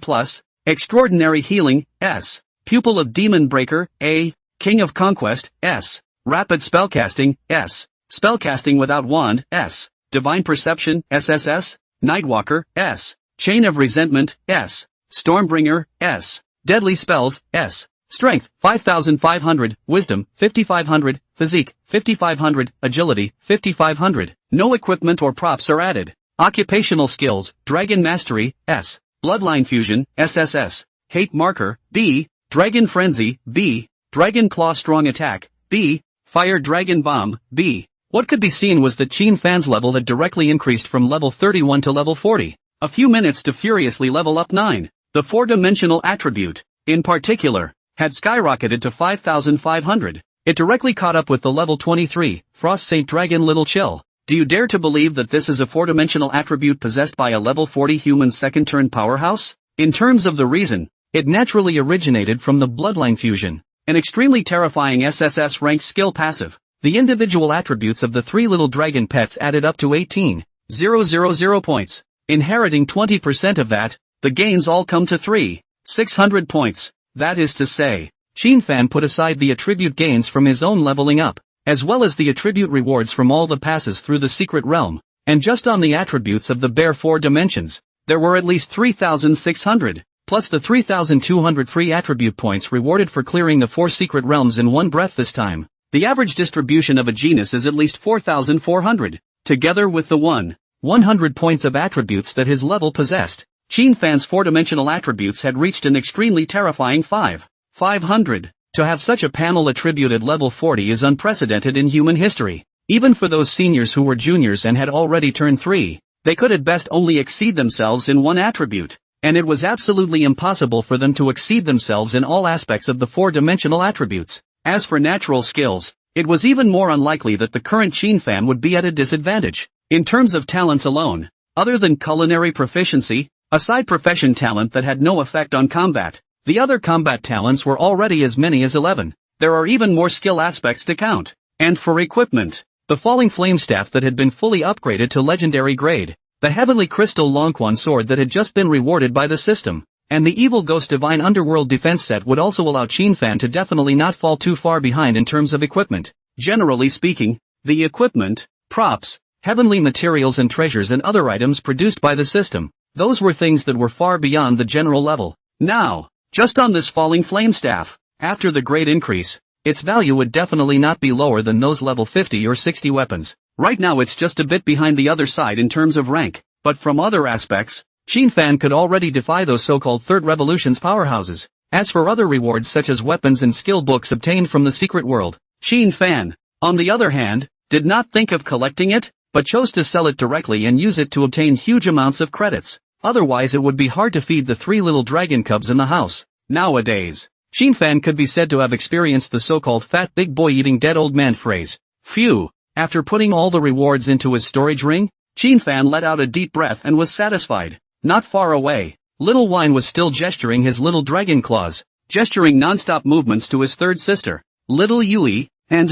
Extraordinary Healing, S. Pupil of Demon Breaker, A. King of Conquest, S. Rapid Spellcasting, S. Spellcasting without Wand, S. Divine Perception, SSS. Nightwalker, S. Chain of Resentment, S. Stormbringer, S. Deadly Spells, S. Strength, 5,500, Wisdom, 5,500, Physique, 5,500, Agility, 5,500. No equipment or props are added. Occupational Skills, Dragon Mastery, S. Bloodline Fusion, SSS. Hate Marker, B. Dragon Frenzy, B. Dragon Claw Strong Attack, B. Fire Dragon Bomb, B. What could be seen was that Fan's level had directly increased from level 31 to level 40. A few minutes to furiously level up 9. The 4-dimensional attribute, in particular, had skyrocketed to 5,500. It directly caught up with the level 23, Frost Saint Dragon Little Chill. Do you dare to believe that this is a 4-dimensional attribute possessed by a level 40 human second turn powerhouse? In terms of the reason, it naturally originated from the Bloodline Fusion, an extremely terrifying SSS ranked skill passive. The individual attributes of the 3 little dragon pets added up to 18,000 points. Inheriting 20% of that, the gains all come to 3,600 points. That is to say, Fan put aside the attribute gains from his own leveling up, as well as the attribute rewards from all the passes through the secret realm, and just on the attributes of the bare 4 dimensions, there were at least 3,600, plus the 3,200 free attribute points rewarded for clearing the 4 secret realms in one breath this time. The average distribution of a genus is at least 4,400, together with the 100 points of attributes that his level possessed. Fan's 4-dimensional attributes had reached an extremely terrifying 500. To have such a panel attributed level 40 is unprecedented in human history. Even for those seniors who were juniors and had already turned 3, They could at best only exceed themselves in one attribute, and it was absolutely impossible for them to exceed themselves in all aspects of the four-dimensional attributes. As for natural skills, it was even more unlikely that the current Qin fan would be at a disadvantage. In terms of talents alone, other than culinary proficiency, a side profession talent that had no effect on combat, the other combat talents were already as many as 11. There are even more skill aspects to count. And for equipment, the falling flame staff that had been fully upgraded to legendary grade, the heavenly crystal Longquan sword that had just been rewarded by the system, and the evil ghost divine underworld defense set would also allow Qin fan to definitely not fall too far behind in terms of equipment. Generally speaking, the equipment, props, heavenly materials and treasures and other items produced by the system, those were things that were far beyond the general level. Now, just on this falling flame staff, after the grade increase, its value would definitely not be lower than those level 50 or 60 weapons. Right now it's just a bit behind the other side in terms of rank, but from other aspects, Qin fan could already defy those so-called Third Revolution's powerhouses. As for other rewards such as weapons and skill books obtained from the secret world, Qin fan, on the other hand, did not think of collecting it, but chose to sell it directly and use it to obtain huge amounts of credits. Otherwise it would be hard to feed the 3 little dragon cubs in the house. Nowadays, Qin fan could be said to have experienced the so-called fat big boy eating dead old man phrase. Phew! After putting all the rewards into his storage ring, Qin fan let out a deep breath and was satisfied. Not far away, little Wine was still gesturing his little dragon claws, gesturing non-stop movements to his third sister, little Yui, and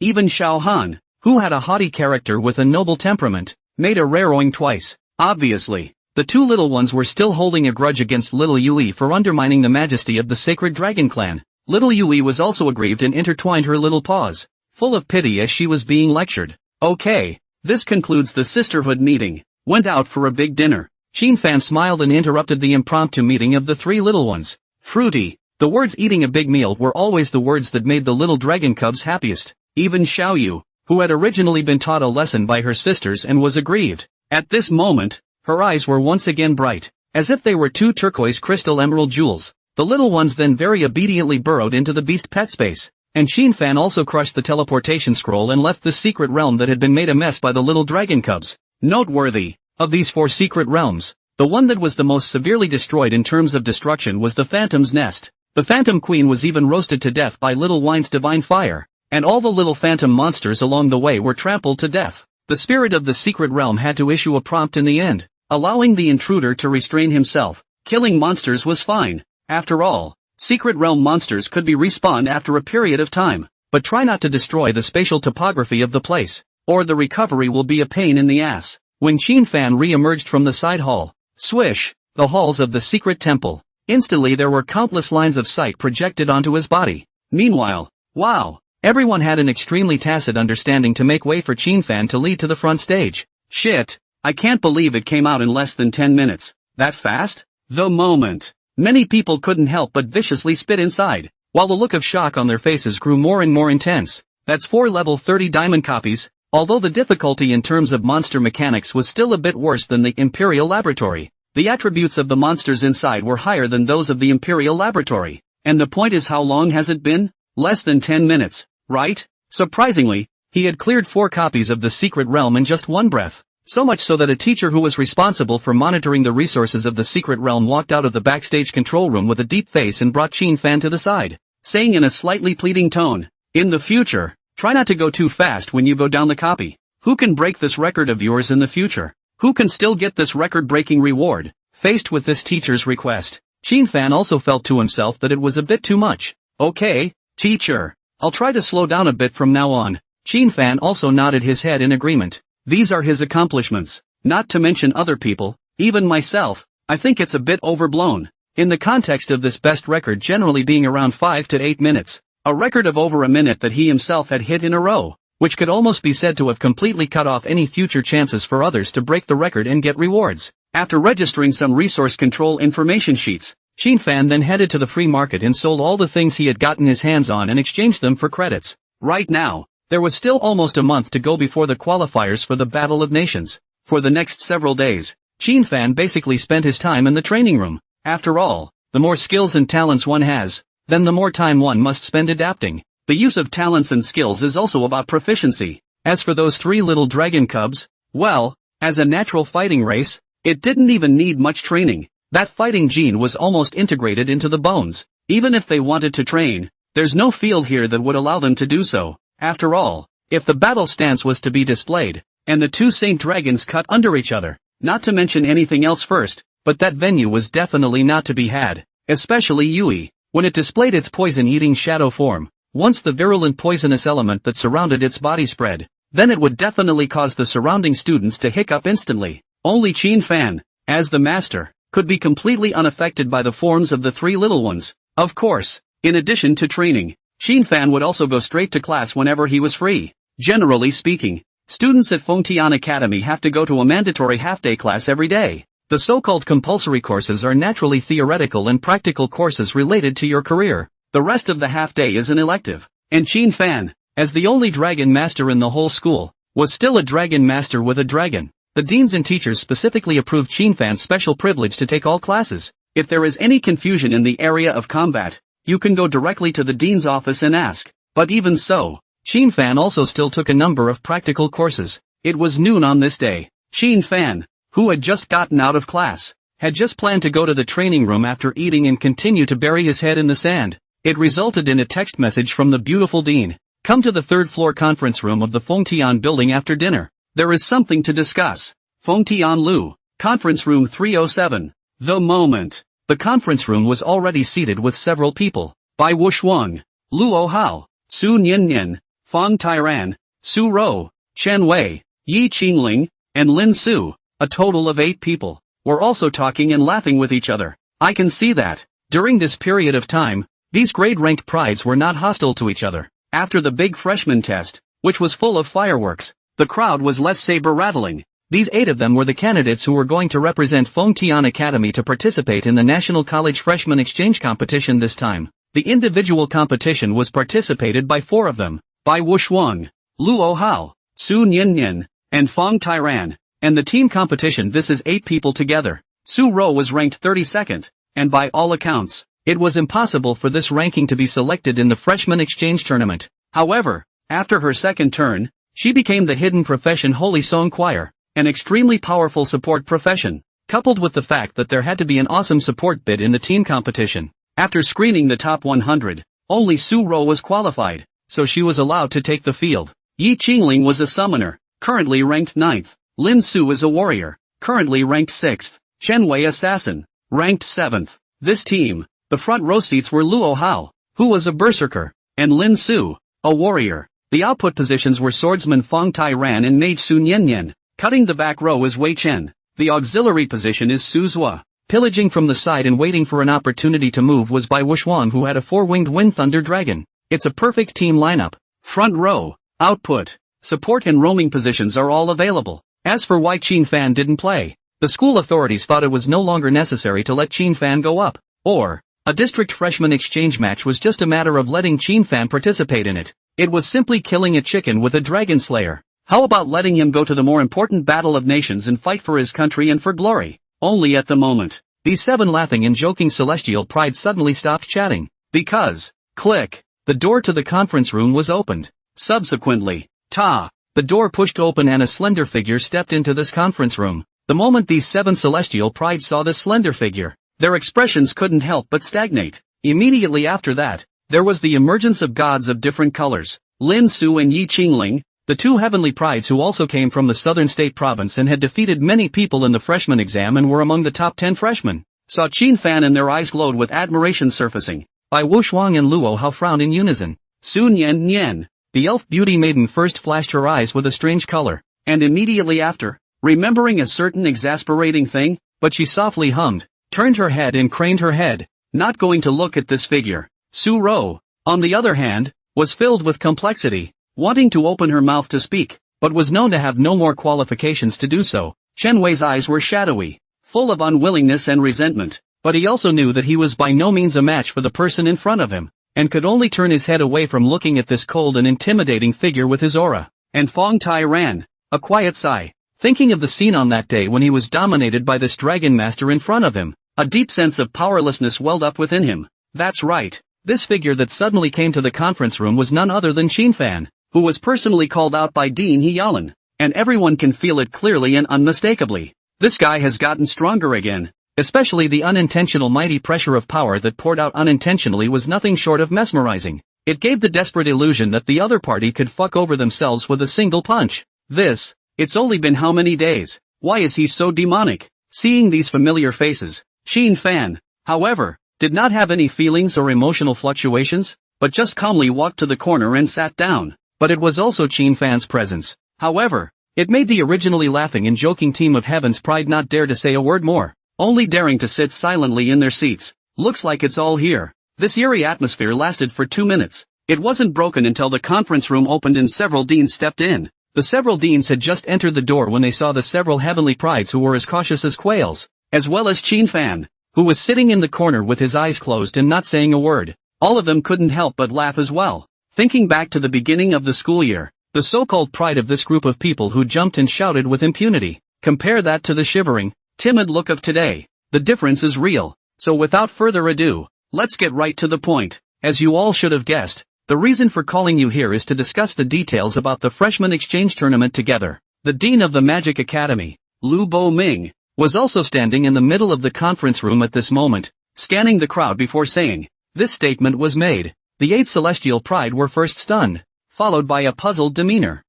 even Xiao Han, who had a haughty character with a noble temperament, made a raroing twice. Obviously, the two little ones were still holding a grudge against little Yui for undermining the majesty of the sacred dragon clan. Little Yui was also aggrieved and intertwined her little paws, full of pity as she was being lectured. Okay, this concludes the sisterhood meeting. Went out for a big dinner. Qin fan smiled and interrupted the impromptu meeting of the 3 little ones. Fruity. The words eating a big meal were always the words that made the little dragon cubs happiest. Even Xiaoyu, who had originally been taught a lesson by her sisters and was aggrieved. At this moment, her eyes were once again bright, as if they were 2 turquoise crystal emerald jewels. The little ones then very obediently burrowed into the beast pet space, and Qin fan also crushed the teleportation scroll and left the secret realm that had been made a mess by the little dragon cubs. Noteworthy, of these 4 secret realms, the one that was the most severely destroyed in terms of destruction was the Phantom's Nest. The Phantom Queen was even roasted to death by Little Wine's divine fire, and all the little phantom monsters along the way were trampled to death. The spirit of the secret realm had to issue a prompt in the end, allowing the intruder to restrain himself. Killing monsters was fine. After all, secret realm monsters could be respawned after a period of time, but try not to destroy the spatial topography of the place, or the recovery will be a pain in the ass. When Qin fan re-emerged from the side hall, swish, the halls of the secret temple, instantly there were countless lines of sight projected onto his body. Meanwhile, wow! Everyone had an extremely tacit understanding to make way for Qin fan to lead to the front stage. Shit, I can't believe it came out in less than 10 minutes. That fast? The moment. Many people couldn't help but viciously spit inside, while the look of shock on their faces grew more and more intense. That's 4 level 30 diamond copies, although the difficulty in terms of monster mechanics was still a bit worse than the Imperial Laboratory. The attributes of the monsters inside were higher than those of the Imperial Laboratory. And the point is, how long has it been? Less than 10 minutes. Right? Surprisingly, he had cleared 4 copies of the secret realm in just one breath. So much so that a teacher who was responsible for monitoring the resources of the secret realm walked out of the backstage control room with a deep face and brought Qin fan to the side, saying in a slightly pleading tone, "In the future, try not to go too fast when you go down the copy. Who can break this record of yours in the future? Who can still get this record-breaking reward?" Faced with this teacher's request, Qin fan also felt to himself that it was a bit too much. "Okay, teacher. I'll try to slow down a bit from now on." Qin fan also nodded his head in agreement. These are his accomplishments, not to mention other people, even myself. I think it's a bit overblown, in the context of this best record generally being around 5 to 8 minutes, a record of over a minute that he himself had hit in a row, which could almost be said to have completely cut off any future chances for others to break the record and get rewards. After registering some resource control information sheets, Qin fan then headed to the free market and sold all the things he had gotten his hands on and exchanged them for credits. Right now, there was still almost a month to go before the qualifiers for the Battle of Nations. For the next several days, Qin fan basically spent his time in the training room. After all, the more skills and talents one has, then the more time one must spend adapting. the use of talents and skills is also about proficiency. As for those 3 little dragon cubs, well, as a natural fighting race, it didn't even need much training. That fighting gene was almost integrated into the bones. Even if they wanted to train, there's no field here that would allow them to do so. After all, if the battle stance was to be displayed, and the 2 saint dragons cut under each other, not to mention anything else first, but that venue was definitely not to be had, especially Yui, when it displayed its poison-eating shadow form. Once the virulent poisonous element that surrounded its body spread, then it would definitely cause the surrounding students to hiccup instantly. Only Qin Fan, as the master, could be completely unaffected by the forms of the 3 little ones. Of course, in addition to training, Qin Fan would also go straight to class whenever he was free. Generally speaking, students at Fengtian Academy have to go to a mandatory half-day class every day. The so-called compulsory courses are naturally theoretical and practical courses related to your career. The rest of the half-day is an elective. And Qin Fan, as the only dragon master in the whole school, was still a dragon master with a dragon. The deans and teachers specifically approved Qin Fan's special privilege to take all classes. If there is any confusion in the area of combat, you can go directly to the dean's office and ask. But even so, Qin Fan also still took a number of practical courses. It was noon on this day. Qin Fan, who had just gotten out of class, had just planned to go to the training room after eating and continue to bury his head in the sand. It resulted in a text message from the beautiful dean. Come to the 3rd floor conference room of the Fengtian building after dinner. There is something to discuss. Fengtian Lu, conference room 307. The moment. The conference room was already seated with several people. Bai Wushuang, Luo Hao, Su Nian, Feng Tairan, Su Rou, Chen Wei, Yi Qingling, and Lin Su, a total of 8 people, were also talking and laughing with each other. I can see that. During this period of time, these grade rank prides were not hostile to each other. After the big freshman test, which was full of fireworks, the crowd was less saber-rattling. These 8 of them were the candidates who were going to represent Fengtian Academy to participate in the National College Freshman Exchange Competition this time. The individual competition was participated by 4 of them, Bai Wushuang, Luo Hao, Su Nian, and Feng Tairan. And the team competition, this is 8 people together. Su Rou was ranked 32nd, and by all accounts, it was impossible for this ranking to be selected in the freshman exchange tournament. However, after her second turn, she became the hidden profession Holy Song Choir, an extremely powerful support profession, coupled with the fact that there had to be an awesome support bid in the team competition. After screening the top 100, only Su Rou was qualified, so she was allowed to take the field. Yi Qingling was a summoner, currently ranked 9th. Lin Su is a warrior, currently ranked 6th. Chen Wei assassin, ranked 7th. This team, the front row seats were Luo Hao, who was a berserker, and Lin Su, a warrior. The output positions were swordsman Feng Tairan and mage Su Nian. Cutting the back row is Wei Chen. The auxiliary position is Su Zhua. Pillaging from the side and waiting for an opportunity to move was Bai Wushuang, who had a 4-winged wind thunder dragon. It's a perfect team lineup. Front row, output, support and roaming positions are all available. As for why Qin Fan didn't play, the school authorities thought it was no longer necessary to let Qin Fan go up. Or, a district freshman exchange match was just a matter of letting Qin Fan participate in it. It was simply killing a chicken with a dragon slayer. How about letting him go to the more important battle of nations and fight for his country and for glory? Only at the moment, these 7 laughing and joking celestial pride suddenly stopped chatting. Because, click, the door to the conference room was opened. Subsequently, the door pushed open and a slender figure stepped into this conference room. The moment these 7 celestial pride saw this slender figure, their expressions couldn't help but stagnate. Immediately after that, there was the emergence of gods of different colors, Lin Su and Yi Qingling, the 2 heavenly prides who also came from the southern state province and had defeated many people in the freshman exam and were among the top 10 freshmen, saw Qin Fan and their eyes glowed with admiration surfacing. Bai Wushuang and Luo Hao frowned in unison. Su Nian, the elf beauty maiden, first flashed her eyes with a strange color, and immediately after, remembering a certain exasperating thing, but she softly hummed, turned her head and craned her head, not going to look at this figure. Su Rou, on the other hand, was filled with complexity, wanting to open her mouth to speak, but was known to have no more qualifications to do so. Chen Wei's eyes were shadowy, full of unwillingness and resentment, but he also knew that he was by no means a match for the person in front of him, and could only turn his head away from looking at this cold and intimidating figure with his aura. And Feng Tairan, a quiet sigh, thinking of the scene on that day when he was dominated by this dragon master in front of him. A deep sense of powerlessness welled up within him. That's right, This figure that suddenly came to the conference room was none other than Fan, who was personally called out by Dean Hyalan. And everyone can feel it clearly and unmistakably. This guy has gotten stronger again. Especially the unintentional mighty pressure of power that poured out unintentionally was nothing short of mesmerizing. It gave the desperate illusion that the other party could fuck over themselves with a single punch. It's only been how many days? Why is he so demonic? Seeing these familiar faces, Fan, however, did not have any feelings or emotional fluctuations, but just calmly walked to the corner and sat down. But it was also Fan's presence. However, it made the originally laughing and joking team of Heaven's Pride not dare to say a word more, only daring to sit silently in their seats. Looks like it's all here. This eerie atmosphere lasted for 2 minutes. It wasn't broken until the conference room opened and several deans stepped in. The several deans had just entered the door when they saw the several heavenly prides who were as cautious as quails, as well as Fan, who was sitting in the corner with his eyes closed and not saying a word. All of them couldn't help but laugh as well. Thinking back to the beginning of the school year, the so-called pride of this group of people who jumped and shouted with impunity. Compare that to the shivering, timid look of today. The difference is real. So without further ado, let's get right to the point. As you all should have guessed, the reason for calling you here is to discuss the details about the freshman exchange tournament together. The dean of the Magic Academy, Lu Bo Ming, was also standing in the middle of the conference room at this moment, scanning the crowd before saying, this statement was made. The 8 Celestial Pride were first stunned, followed by a puzzled demeanor.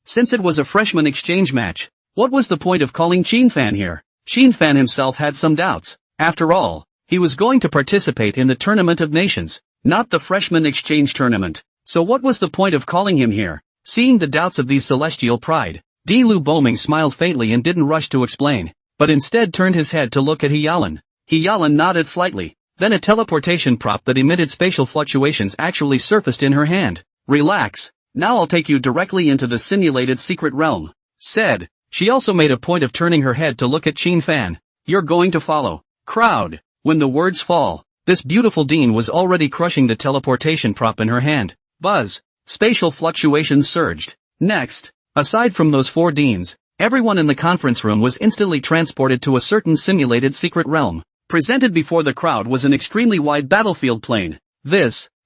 Since it was a freshman exchange match, what was the point of calling Fan here? Fan himself had some doubts. After all, he was going to participate in the Tournament of Nations, not the freshman exchange tournament. So what was the point of calling him here? Seeing the doubts of these Celestial Pride, Lu Boming smiled faintly and didn't rush to explain, but instead turned his head to look at Hyalan. Hyalan nodded slightly. Then a teleportation prop that emitted spatial fluctuations actually surfaced in her hand. Relax. Now I'll take you directly into the simulated secret realm, said. She also made a point of turning her head to look at Fan. You're going to follow. Crowd. When the words fall, this beautiful dean was already crushing the teleportation prop in her hand. Buzz. Spatial fluctuations surged. Next, aside from those 4 deans, everyone in the conference room was instantly transported to a certain simulated secret realm. Presented before the crowd was an extremely wide battlefield plain.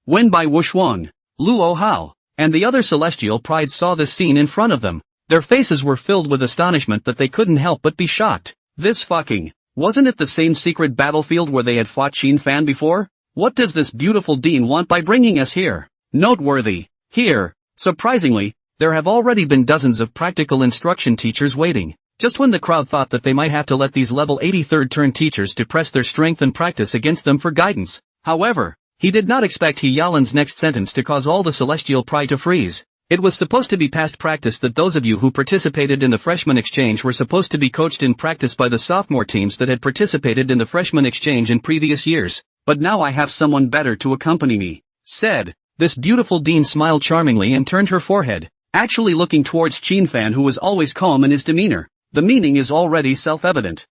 When by Wushuang, Luo Hao, and the other celestial prides saw this scene in front of them, their faces were filled with astonishment that they couldn't help but be shocked. Wasn't it the same secret battlefield where they had fought Fan before? What does this beautiful dean want by bringing us here? Noteworthy. Here, surprisingly, there have already been dozens of practical instruction teachers waiting. Just when the crowd thought that they might have to let these level 83rd turn teachers to press their strength and practice against them for guidance. However, he did not expect Hyalan's next sentence to cause all the Celestial Pride to freeze. It was supposed to be past practice that those of you who participated in the freshman exchange were supposed to be coached in practice by the sophomore teams that had participated in the freshman exchange in previous years. But now I have someone better to accompany me, said. This beautiful dean smiled charmingly and turned her forehead, actually looking towards Fan, who was always calm in his demeanor. The meaning is already self-evident.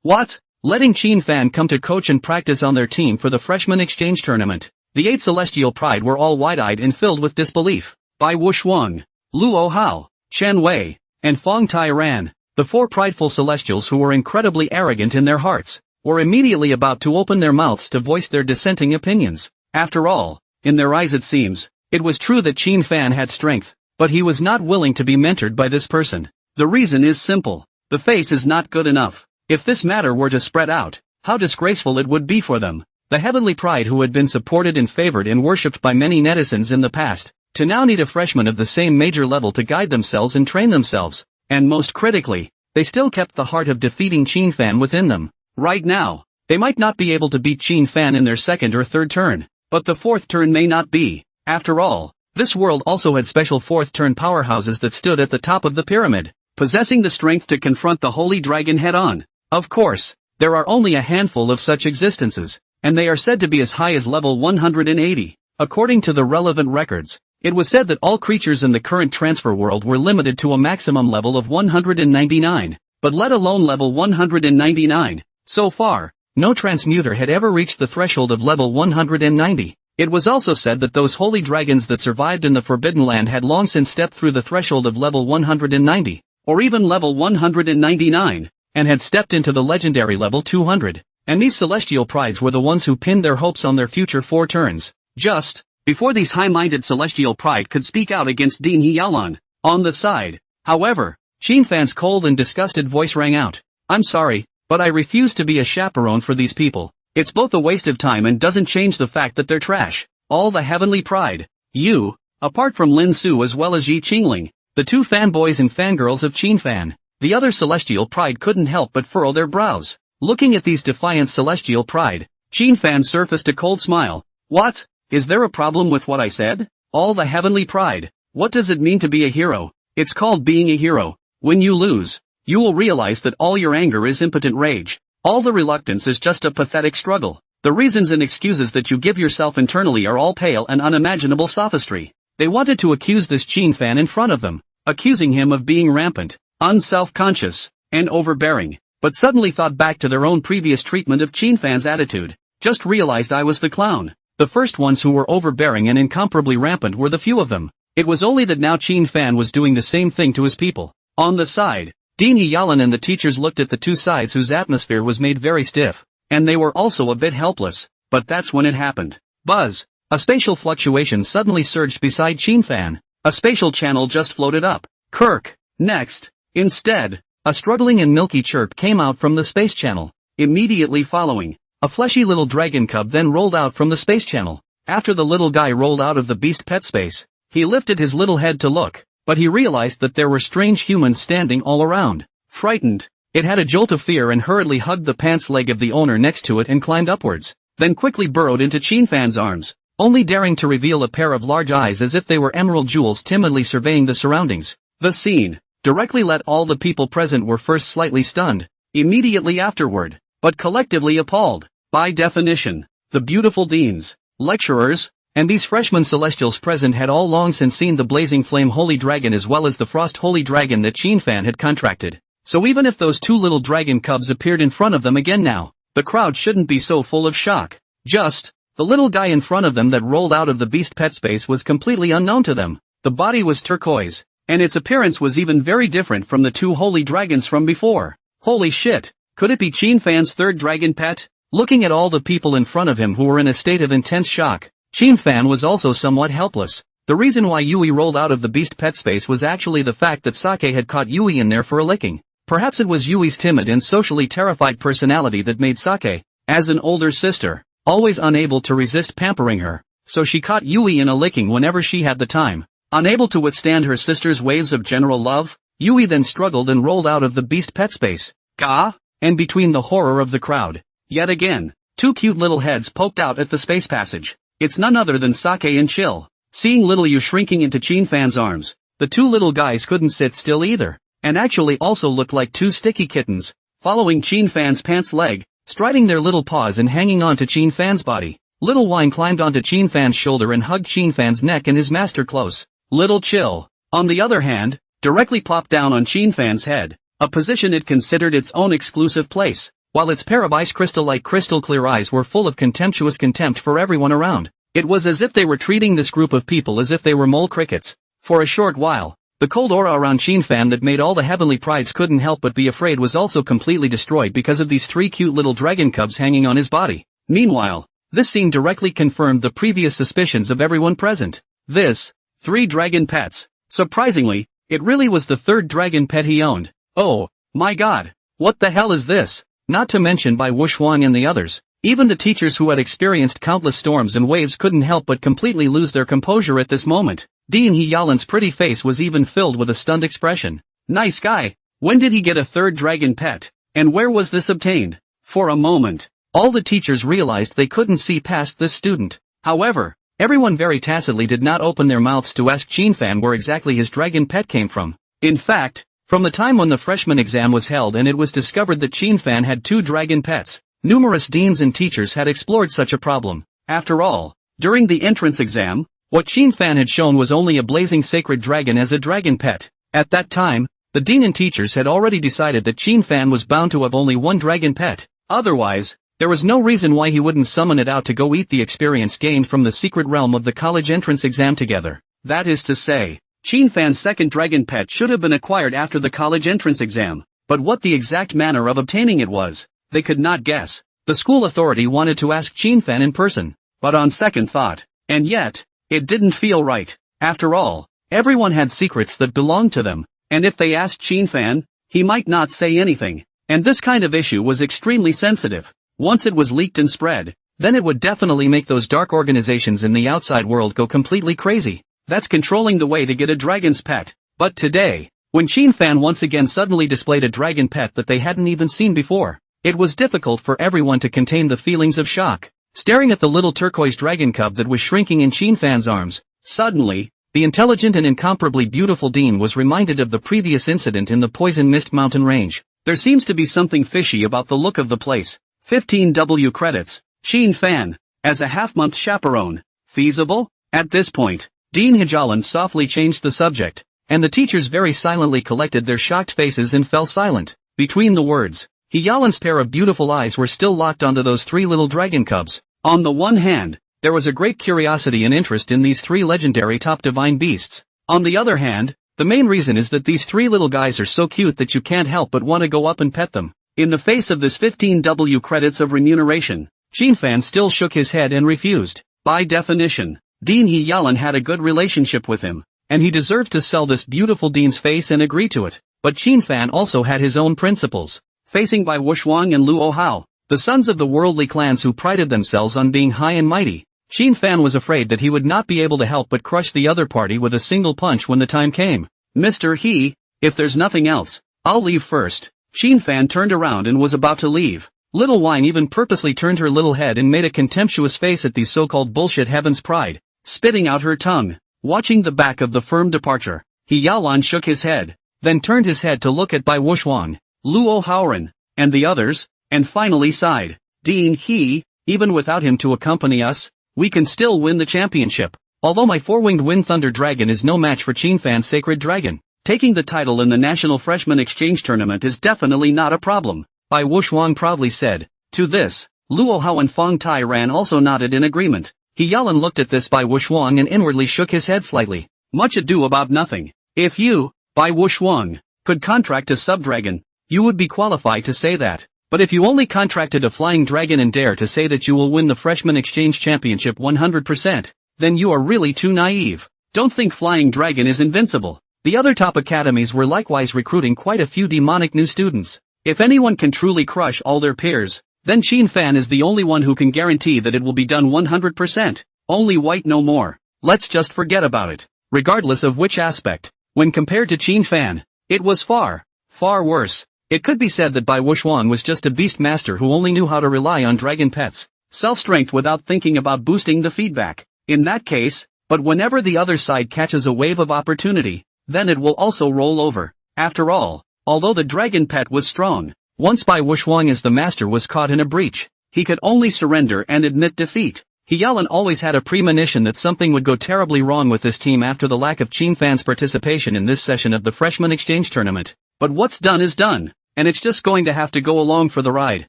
What? Letting Fan come to coach and practice on their team for the freshman exchange tournament. The 8 Celestial Pride were all wide-eyed and filled with disbelief. By Wushuang, Luo Hao, Chen Wei, and Feng Tai Ran, the 4 prideful celestials who were incredibly arrogant in their hearts, were immediately about to open their mouths to voice their dissenting opinions. After all, in their eyes it seems, it was true that Fan had strength, but he was not willing to be mentored by this person. The reason is simple. The face is not good enough. If this matter were to spread out, how disgraceful it would be for them. The heavenly pride who had been supported and favored and worshipped by many netizens in the past, to now need a freshman of the same major level to guide themselves and train themselves. And most critically, they still kept the heart of defeating Fan within them. Right now, they might not be able to beat Fan in their 2nd or 3rd turn, but the 4th turn may not be. After all, this world also had special 4th turn powerhouses that stood at the top of the pyramid, possessing the strength to confront the Holy Dragon head-on. Of course, there are only a handful of such existences, and they are said to be as high as level 180. According to the relevant records, it was said that all creatures in the current transfer world were limited to a maximum level of 199, but let alone level 199. So far, no transmuter had ever reached the threshold of level 190. It was also said that those holy dragons that survived in the Forbidden Land had long since stepped through the threshold of level 190, or even level 199, and had stepped into the legendary level 200. and these celestial prides were the ones who pinned their hopes on their future 4 turns. Just before these high-minded celestial pride could speak out against Dean Hyalan. On the side, however, Shinfan's cold and disgusted voice rang out. I'm sorry, but I refuse to be a chaperone for these people. It's both a waste of time and doesn't change the fact that they're trash. All the heavenly pride. You, apart from Lin Su as well as Yi Qingling, the 2 fanboys and fangirls of Qinfan, the other celestial pride couldn't help but furrow their brows. Looking at these defiant celestial pride, Qinfan surfaced a cold smile. What? Is there a problem with what I said? All the heavenly pride. What does it mean to be a hero? It's called being a hero. When you lose, you will realize that all your anger is impotent rage. All the reluctance is just a pathetic struggle. The reasons and excuses that you give yourself internally are all pale and unimaginable sophistry. They wanted to accuse this Qinfan in front of them, accusing him of being rampant, unself-conscious, and overbearing, but suddenly thought back to their own previous treatment of Qinfan's attitude. Just realized I was the clown. The first ones who were overbearing and incomparably rampant were the few of them. It was only that now Qinfan was doing the same thing to his people. On the side, Dean Hyalan and the teachers looked at the 2 sides whose atmosphere was made very stiff, and they were also a bit helpless, but that's when it happened. Buzz! A spatial fluctuation suddenly surged beside Qinfan. A spatial channel just floated up. Kirk! Next! Instead, a struggling and milky chirp came out from the space channel. Immediately following, a fleshy little dragon cub then rolled out from the space channel. After the little guy rolled out of the beast pet space, he lifted his little head to look, but he realized that there were strange humans standing all around. Frightened, it had a jolt of fear and hurriedly hugged the pants leg of the owner next to it and climbed upwards, then quickly burrowed into Qinfan's arms, only daring to reveal a pair of large eyes as if they were emerald jewels timidly surveying the surroundings. The scene directly let all the people present were first slightly stunned, immediately afterward, but collectively appalled. By definition, the beautiful deans, lecturers, and these freshman celestials present had all long since seen the blazing flame holy dragon as well as the frost holy dragon that Qinfan had contracted. So even if those 2 little dragon cubs appeared in front of them again now, the crowd shouldn't be so full of shock. Just, the little guy in front of them that rolled out of the beast pet space was completely unknown to them. The body was turquoise, and its appearance was even very different from the 2 holy dragons from before. Holy shit, could it be Qinfan's 3rd dragon pet? Looking at all the people in front of him who were in a state of intense shock, Qinfan was also somewhat helpless. The reason why Yui rolled out of the beast pet space was actually the fact that Sake had caught Yui in there for a licking. Perhaps it was Yui's timid and socially terrified personality that made Sake, as an older sister, always unable to resist pampering her, so she caught Yui in a licking whenever she had the time. Unable to withstand her sister's waves of general love, Yui then struggled and rolled out of the beast pet space. Gah! And between the horror of the crowd, yet again, 2 cute little heads poked out at the space passage. It's none other than Sake and Chill. Seeing little Yu shrinking into Qinfan's arms, the 2 little guys couldn't sit still either, and actually also looked like 2 sticky kittens, following Qinfan's pants leg, striding their little paws and hanging on to Qinfan's body. Little Wine climbed onto Qinfan's shoulder and hugged Qinfan's neck and his master close. Little Chill, on the other hand, directly plopped down on Qinfan's head, a position it considered its own exclusive place, while its pair of ice crystal-like crystal clear eyes were full of contemptuous contempt for everyone around. It was as if they were treating this group of people as if they were mole crickets. For a short while, the cold aura around Qinfan that made all the heavenly prides couldn't help but be afraid was also completely destroyed because of these 3 cute little dragon cubs hanging on his body. Meanwhile, this scene directly confirmed the previous suspicions of everyone present. 3 dragon pets. Surprisingly, it really was the 3rd dragon pet he owned. Oh, my god. What the hell is this? Not to mention by Wuxuan and the others. Even the teachers who had experienced countless storms and waves couldn't help but completely lose their composure at this moment. Dean Hyalan's pretty face was even filled with a stunned expression. Nice guy. When did he get a 3rd dragon pet? And where was this obtained? For a moment, all the teachers realized they couldn't see past this student. However, everyone very tacitly did not open their mouths to ask Qinfan where exactly his dragon pet came from. In fact, from the time when the freshman exam was held and it was discovered that Qinfan had 2 dragon pets, numerous deans and teachers had explored such a problem. After all, during the entrance exam, what Qinfan had shown was only a blazing sacred dragon as a dragon pet. At that time, the dean and teachers had already decided that Qinfan was bound to have only 1 dragon pet. Otherwise, there was no reason why he wouldn't summon it out to go eat the experience gained from the secret realm of the college entrance exam together. That is to say, Qinfan's 2nd dragon pet should have been acquired after the college entrance exam, but what the exact manner of obtaining it was, they could not guess. The school authority wanted to ask Fan in person, but on second thought, and yet, it didn't feel right. After all, everyone had secrets that belonged to them, and if they asked Fan, he might not say anything. And this kind of issue was extremely sensitive. Once it was leaked and spread, then it would definitely make those dark organizations in the outside world go completely crazy. That's controlling the way to get a dragon's pet. But today, when Fan once again suddenly displayed a dragon pet that they hadn't even seen before, it was difficult for everyone to contain the feelings of shock. Staring at the little turquoise dragon cub that was shrinking in Fan's arms, suddenly, the intelligent and incomparably beautiful Dean was reminded of the previous incident in the Poison Mist mountain range. There seems to be something fishy about the look of the place. 15W credits. Fan, as a half-month chaperone. Feasible? At this point, Dean Hijalan softly changed the subject, and the teachers very silently collected their shocked faces and fell silent. Between the words, Hijalan's pair of beautiful eyes were still locked onto those three little dragon cubs. On the one hand, there was a great curiosity and interest in these three legendary top divine beasts. On the other hand, the main reason is that these three little guys are so cute that you can't help but want to go up and pet them. In the face of this 15W credits of remuneration, Fan still shook his head and refused. By definition, Dean Hijalan had a good relationship with him, and he deserved to sell this beautiful Dean's face and agree to it. But Fan also had his own principles. Facing by Wushuang and Luo Hao, the sons of the worldly clans who prided themselves on being high and mighty, Fan was afraid that he would not be able to help but crush the other party with a single punch when the time came. Mr. He, if there's nothing else, I'll leave first. Fan turned around and was about to leave. Little Wine even purposely turned her little head and made a contemptuous face at these so-called bullshit Heaven's Pride, spitting out her tongue. Watching the back of the firm departure, Hijalan shook his head, then turned his head to look at Bai Wushuang, Luo Haoran, and the others, and finally sighed. Dean He, even without him to accompany us, we can still win the championship. Although my four-winged Wind Thunder Dragon is no match for Fan's Sacred Dragon, taking the title in the National Freshman Exchange Tournament is definitely not a problem, Bai Wushuang proudly said. To this, Luo Hao and Fong Tai Ran also nodded in agreement. Hijalan looked at this Bai Wushuang and inwardly shook his head slightly. Much ado about nothing. If you, Bai Wushuang, could contract a sub-dragon, you would be qualified to say that. But if you only contracted a flying dragon and dare to say that you will win the Freshman Exchange Championship 100%, then you are really too naive. Don't think Flying Dragon is invincible. The other top academies were likewise recruiting quite a few demonic new students. If anyone can truly crush all their peers, then Fan is the only one who can guarantee that it will be done 100%. Only white no more. Let's just forget about it. Regardless of which aspect, when compared to Fan, it was far, far worse. It could be said that Bai Wushuang was just a beast master who only knew how to rely on dragon pets, self-strength without thinking about boosting the feedback. In that case, but whenever the other side catches a wave of opportunity, then it will also roll over. After all, although the dragon pet was strong, once Bai Wushuang as the master was caught in a breach, he could only surrender and admit defeat. Hijalan always had a premonition that something would go terribly wrong with this team after the lack of Fan's participation in this session of the Freshman Exchange Tournament. But what's done is done, and it's just going to have to go along for the ride.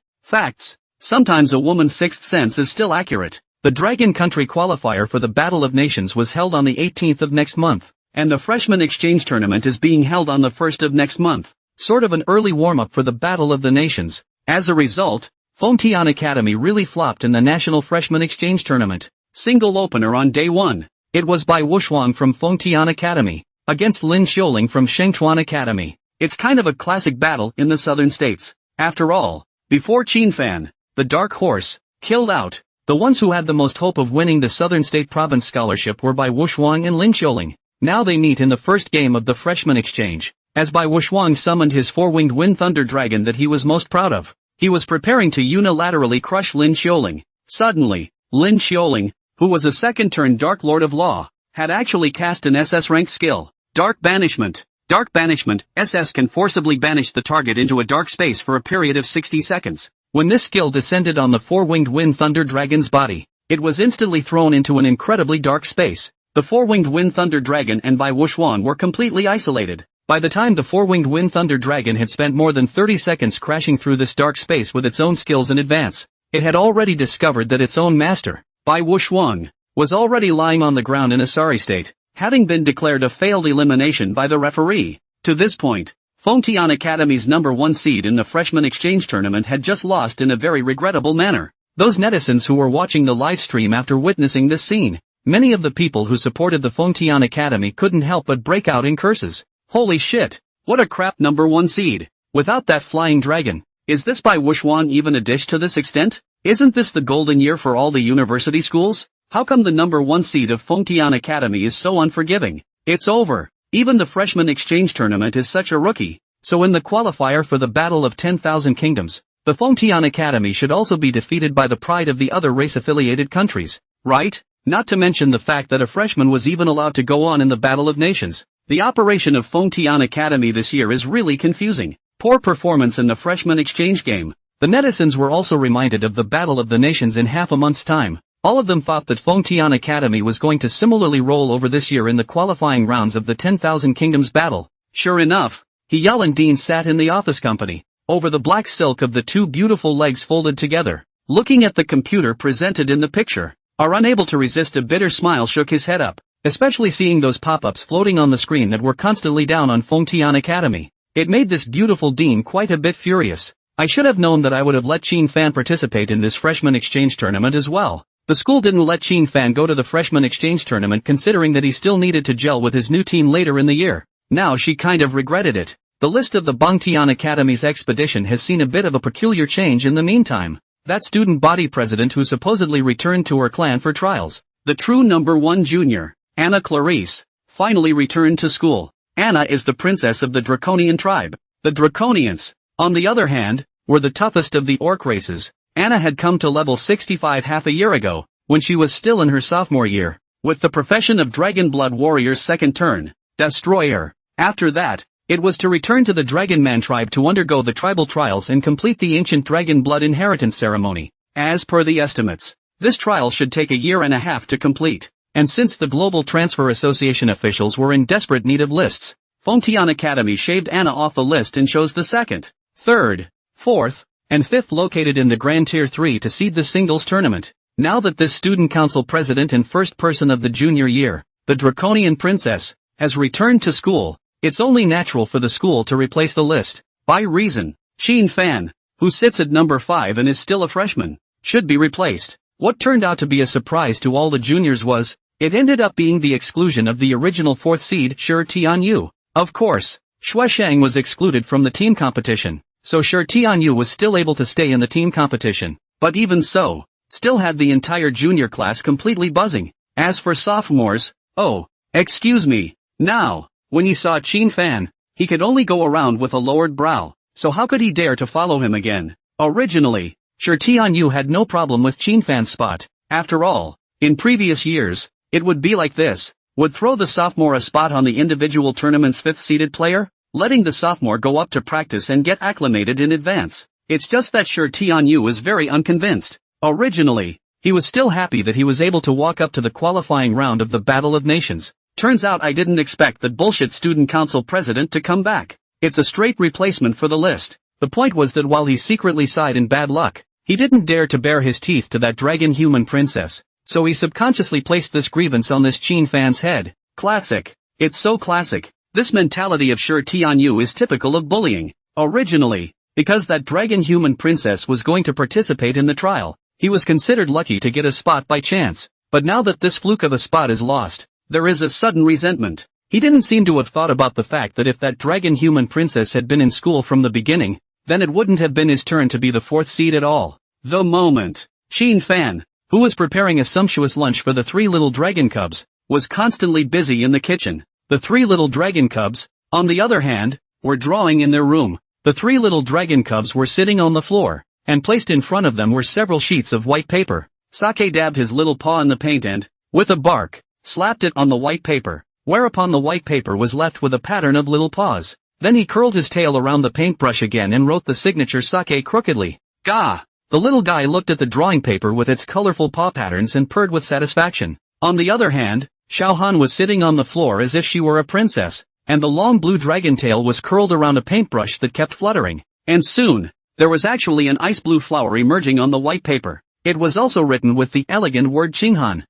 Facts. Sometimes a woman's sixth sense is still accurate. The Dragon Country qualifier for the Battle of Nations was held on the 18th of next month, and the Freshman Exchange Tournament is being held on the 1st of next month. Sort of an early warm-up for the Battle of the Nations. As a result, Fengtian Academy really flopped in the National Freshman Exchange Tournament. Single opener on day 1. It was Bai Wushuang from Fengtian Academy, against Lin Xiuling from Shengchuan Academy. It's kind of a classic battle in the southern states. After all, before Fan, the Dark Horse, killed out, the ones who had the most hope of winning the Southern State Province Scholarship were Bai Wushuang and Lin Xiuling. Now they meet in the first game of the Freshman Exchange, as Bai Wushuang summoned his four-winged Wind Thunder Dragon that he was most proud of. He was preparing to unilaterally crush Lin Xiuling. Suddenly, Lin Xiuling, who was a second-turn Dark Lord of Law, had actually cast an SS-rank skill, Dark Banishment. Dark Banishment, SS can forcibly banish the target into a dark space for a period of 60 seconds. When this skill descended on the four-winged Wind Thunder Dragon's body, it was instantly thrown into an incredibly dark space. The four-winged Wind Thunder Dragon and Bai Wushuang were completely isolated. By the time the four-winged Wind Thunder Dragon had spent more than 30 seconds crashing through this dark space with its own skills in advance, it had already discovered that its own master, Bai Wushuang, was already lying on the ground in a sorry state, having been declared a failed elimination by the referee. To this point, Fengtian Academy's #1 seed in the freshman exchange tournament had just lost in a very regrettable manner. Those netizens who were watching the live stream after witnessing this scene, many of the people who supported the Fengtian Academy couldn't help but break out in curses. Holy shit, what a crap #1 seed. Without that flying dragon. Is this by Wuxuan even a dish to this extent? Isn't this the golden year for all the university schools? How come the #1 seed of Fengtian Academy is so unforgiving? It's over. Even the freshman exchange tournament is such a rookie. So in the qualifier for the Battle of 10,000 Kingdoms, the Fengtian Academy should also be defeated by the pride of the other race-affiliated countries, right? Not to mention the fact that a freshman was even allowed to go on in the Battle of Nations. The operation of Fengtian Academy this year is really confusing. Poor performance in the freshman exchange game. The netizens were also reminded of the Battle of the Nations in half a month's time. All of them thought that Fengtian Academy was going to similarly roll over this year in the qualifying rounds of the 10,000 Kingdoms battle. Sure enough, Hiyal and Dean sat in the office company, over the black silk of the two beautiful legs folded together, looking at the computer presented in the picture. Are unable to resist a bitter smile shook his head up, especially seeing those pop-ups floating on the screen that were constantly down on Fengtian Academy. It made this beautiful Dean quite a bit furious. I should have known that I would have let Qin Fan participate in this freshman exchange tournament as well. The school didn't let Qin Fan go to the freshman exchange tournament considering that he still needed to gel with his new team later in the year. Now she kind of regretted it. The list of the Fengtian Academy's expedition has seen a bit of a peculiar change in the meantime. That student body president who supposedly returned to her clan for trials, the true #1 junior, Anna Clarice, finally returned to school. Anna is the princess of the Draconian tribe. The Draconians, on the other hand, were the toughest of the orc races. Anna had come to level 65 half a year ago, when she was still in her sophomore year, with the profession of Dragon Blood Warrior's second turn, Destroyer. After that, it was to return to the Dragon Man tribe to undergo the tribal trials and complete the ancient Dragon Blood inheritance ceremony. As per the estimates, this trial should take a year and a half to complete, and since the Global Transfer Association officials were in desperate need of lists, Fengtian Academy shaved Anna off a list and chose the second, third, fourth, and fifth located in the Grand Tier 3 to seed the singles tournament. Now that this student council president and first person of the junior year, the Draconian princess, has returned to school, it's only natural for the school to replace the list. By reason, Qin Fan, who sits at #5 and is still a freshman, should be replaced. What turned out to be a surprise to all the juniors was, it ended up being the exclusion of the original 4th seed Shi Tianyu. Of course, Shueshang was excluded from the team competition. So Shi Tianyu was still able to stay in the team competition, but even so, still had the entire junior class completely buzzing. As for sophomores, oh, excuse me, now, when he saw Qin Fan, he could only go around with a lowered brow, so how could he dare to follow him again? Originally, Shi Tianyu had no problem with Qin Fan's spot. After all, in previous years, it would be like this, would throw the sophomore a spot on the individual tournament's 5th-seeded player, letting the sophomore go up to practice and get acclimated in advance. It's just that Shi Tianyu was very unconvinced. Originally, he was still happy that he was able to walk up to the qualifying round of the Battle of Nations. Turns out I didn't expect that bullshit student council president to come back. It's a straight replacement for the list. The point was that while he secretly sighed in bad luck, he didn't dare to bare his teeth to that dragon human princess, so he subconsciously placed this grievance on this Qin Fan's head. Classic. It's so classic. This mentality of Shi Tianyu is typical of bullying. Originally, because that dragon human princess was going to participate in the trial, he was considered lucky to get a spot by chance. But now that this fluke of a spot is lost, there is a sudden resentment. He didn't seem to have thought about the fact that if that dragon human princess had been in school from the beginning, then it wouldn't have been his turn to be the 4th seed at all. The moment, Qin Fan, who was preparing a sumptuous lunch for the 3 little dragon cubs, was constantly busy in the kitchen. The 3 little dragon cubs, on the other hand, were drawing in their room. The 3 little dragon cubs were sitting on the floor, and placed in front of them were several sheets of white paper. Sake dabbed his little paw in the paint and, with a bark, slapped it on the white paper, whereupon the white paper was left with a pattern of little paws. Then he curled his tail around the paintbrush again and wrote the signature Sake crookedly. Gah! The little guy looked at the drawing paper with its colorful paw patterns and purred with satisfaction. On the other hand, Xiaohan was sitting on the floor as if she were a princess, and the long blue dragon tail was curled around a paintbrush that kept fluttering. And soon, there was actually an ice blue flower emerging on the white paper. It was also written with the elegant word Qinghan.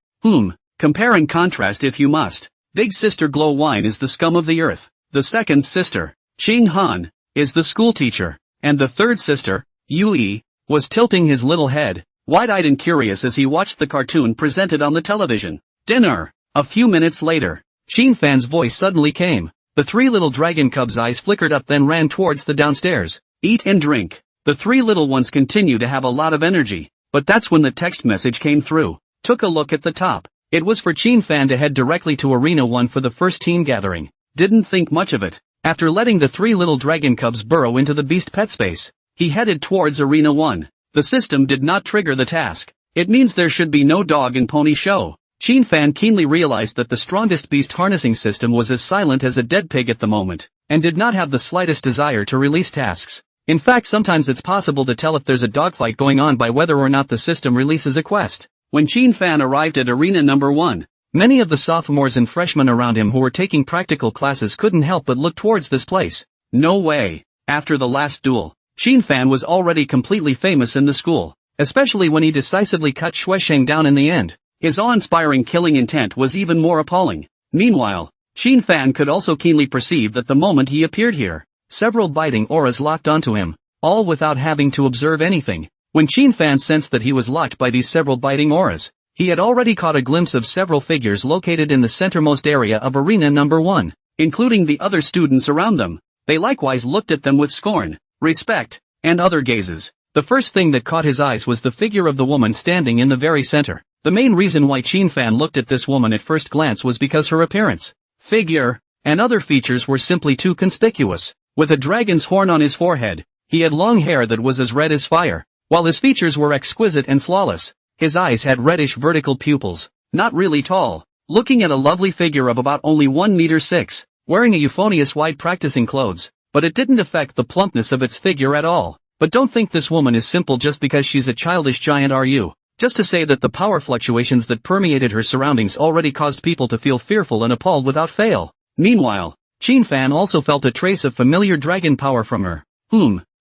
Compare and contrast if you must. Big Sister Glow Wine is the scum of the earth. The second sister, Ching Han, is the schoolteacher, and the third sister, Yui, was tilting his little head, wide-eyed and curious as he watched the cartoon presented on the television. Dinner. A few minutes later, Qin Fan's voice suddenly came. The three little dragon cubs' eyes flickered up then ran towards the downstairs. Eat and drink. The three little ones continue to have a lot of energy, but that's when the text message came through. Took a look at the top. It was for Qin Fan to head directly to Arena 1 for the first team gathering. Didn't think much of it. After letting the three little dragon cubs burrow into the beast pet space, he headed towards Arena 1. The system did not trigger the task. It means there should be no dog and pony show. Qin Fan keenly realized that the strongest beast harnessing system was as silent as a dead pig at the moment, and did not have the slightest desire to release tasks. In fact, sometimes it's possible to tell if there's a dogfight going on by whether or not the system releases a quest. When Qin Fan arrived at Arena number 1, many of the sophomores and freshmen around him who were taking practical classes couldn't help but look towards this place. No way. After the last duel, Qin Fan was already completely famous in the school, especially when he decisively cut Xuesheng down in the end. His awe-inspiring killing intent was even more appalling. Meanwhile, Qin Fan could also keenly perceive that the moment he appeared here, several biting auras locked onto him, all without having to observe anything. When Qin Fan sensed that he was locked by these several biting auras, he had already caught a glimpse of several figures located in the centermost area of Arena number 1, including the other students around them. They likewise looked at them with scorn, respect, and other gazes. The first thing that caught his eyes was the figure of the woman standing in the very center. The main reason why Qin Fan looked at this woman at first glance was because her appearance, figure, and other features were simply too conspicuous. With a dragon's horn on his forehead, he had long hair that was as red as fire. While his features were exquisite and flawless, his eyes had reddish vertical pupils, not really tall. Looking at a lovely figure of about only 1 meter 6, wearing a euphonious white practicing clothes, but it didn't affect the plumpness of its figure at all. But don't think this woman is simple just because she's a childish giant, are you? Just to say that the power fluctuations that permeated her surroundings already caused people to feel fearful and appalled without fail. Meanwhile, Qin Fan also felt a trace of familiar dragon power from her.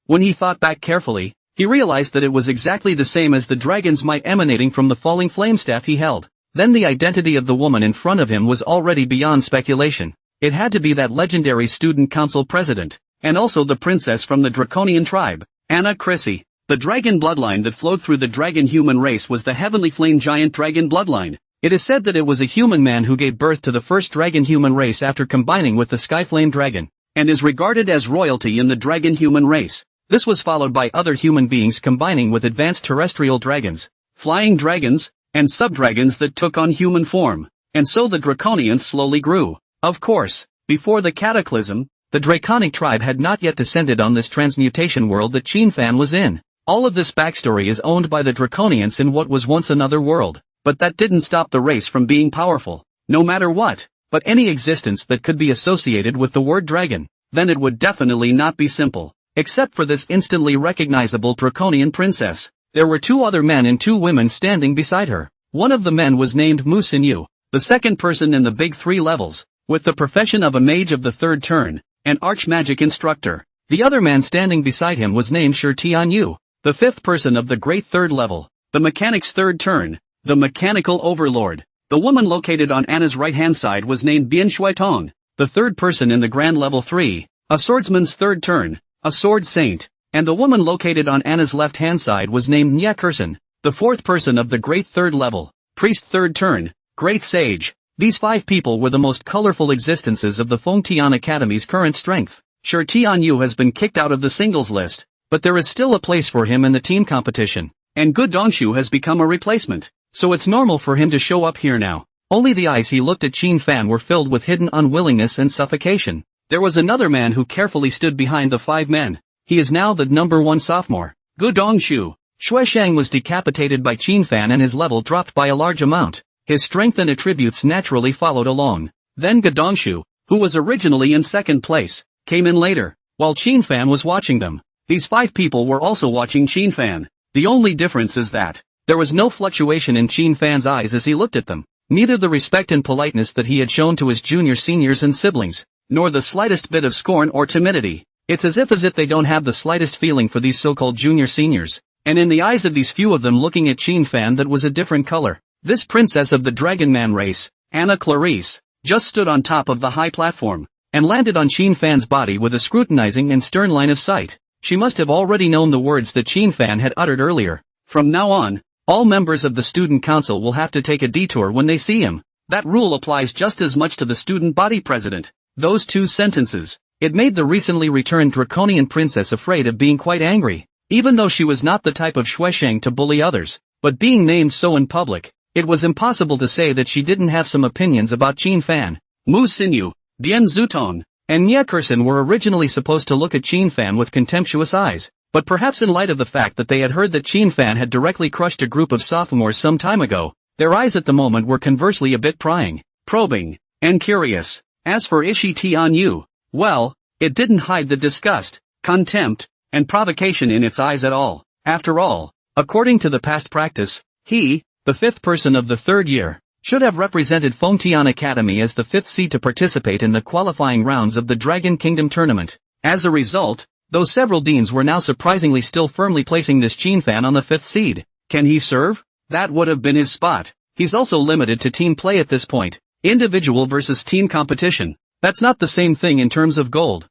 When he thought back carefully, he realized that it was exactly the same as the dragon's might emanating from the falling flame staff he held. Then the identity of the woman in front of him was already beyond speculation. It had to be that legendary student council president, and also the princess from the draconian tribe, Anna Chrissy. The dragon bloodline that flowed through the dragon human race was the heavenly flame giant dragon bloodline. It is said that it was a human man who gave birth to the first dragon human race after combining with the sky flame dragon, and is regarded as royalty in the dragon human race. This was followed by other human beings combining with advanced terrestrial dragons, flying dragons, and sub-dragons that took on human form, and so the draconians slowly grew. Of course, before the cataclysm, the draconic tribe had not yet descended on this transmutation world that Qin Fan was in. All of this backstory is owned by the draconians in what was once another world, but that didn't stop the race from being powerful, no matter what, but any existence that could be associated with the word dragon, then it would definitely not be simple. Except for this instantly recognizable draconian princess, there were 2 other men and 2 women standing beside her. One of the men was named Mu Xinyu, the second person in the big 3 levels, with the profession of a mage of the 3rd turn, an archmagic instructor. The other man standing beside him was named Shi Tianyu, the 5th person of the great 3rd level, the mechanic's 3rd turn, the mechanical overlord. The woman located on Anna's right-hand side was named Bian Shuitong, the 3rd person in the grand level 3, a swordsman's 3rd turn, a sword saint, and the woman located on Anna's left-hand side was named Nya Kursen, the 4th person of the great 3rd level, priest 3rd turn, great sage. These 5 people were the most colorful existences of the Fengtian Academy's current strength. Shi Tianyu has been kicked out of the singles list, but there is still a place for him in the team competition, and Gu Dongshu has become a replacement, so it's normal for him to show up here now. Only the eyes he looked at Qin Fan were filled with hidden unwillingness and suffocation. There was another man who carefully stood behind the 5 men. He is now the number 1 sophomore, Gu Dongshu. Xuesheng was decapitated by Qin Fan and his level dropped by a large amount. His strength and attributes naturally followed along. Then Gu Dongshu, who was originally in 2nd place, came in later, while Qin Fan was watching them. These 5 people were also watching Qin Fan. The only difference is that there was no fluctuation in Qin Fan's eyes as he looked at them, neither the respect and politeness that he had shown to his junior seniors and siblings, nor the slightest bit of scorn or timidity. It's as if they don't have the slightest feeling for these so-called junior seniors, and in the eyes of these few of them looking at Qin Fan that was a different color. This princess of the Dragon Man race, Anna Clarice, just stood on top of the high platform, and landed on Qin Fan's body with a scrutinizing and stern line of sight. She must have already known the words that Qin Fan had uttered earlier. From now on, all members of the student council will have to take a detour when they see him. That rule applies just as much to the student body president. Those two sentences. It made the recently returned draconian princess afraid of being quite angry. Even though she was not the type of Shuesheng to bully others, but being named so in public, it was impossible to say that she didn't have some opinions about Qin Fan. Mu Xinyu, Dian Zutong, and Nye Kersen were originally supposed to look at Qin Fan with contemptuous eyes, but perhaps in light of the fact that they had heard that Qin Fan had directly crushed a group of sophomores some time ago, their eyes at the moment were conversely a bit prying, probing, and curious. As for Ishi Tianyu, well, it didn't hide the disgust, contempt, and provocation in its eyes at all. After all, according to the past practice, he, the fifth person of the third year, should have represented Fengtian Academy as the fifth seed to participate in the qualifying rounds of the Dragon Kingdom tournament. As a result, though several deans were now surprisingly still firmly placing this Qin Fan on the fifth seed. Can he serve? That would have been his spot. He's also limited to team play at this point. Individual versus team competition. That's not the same thing in terms of gold.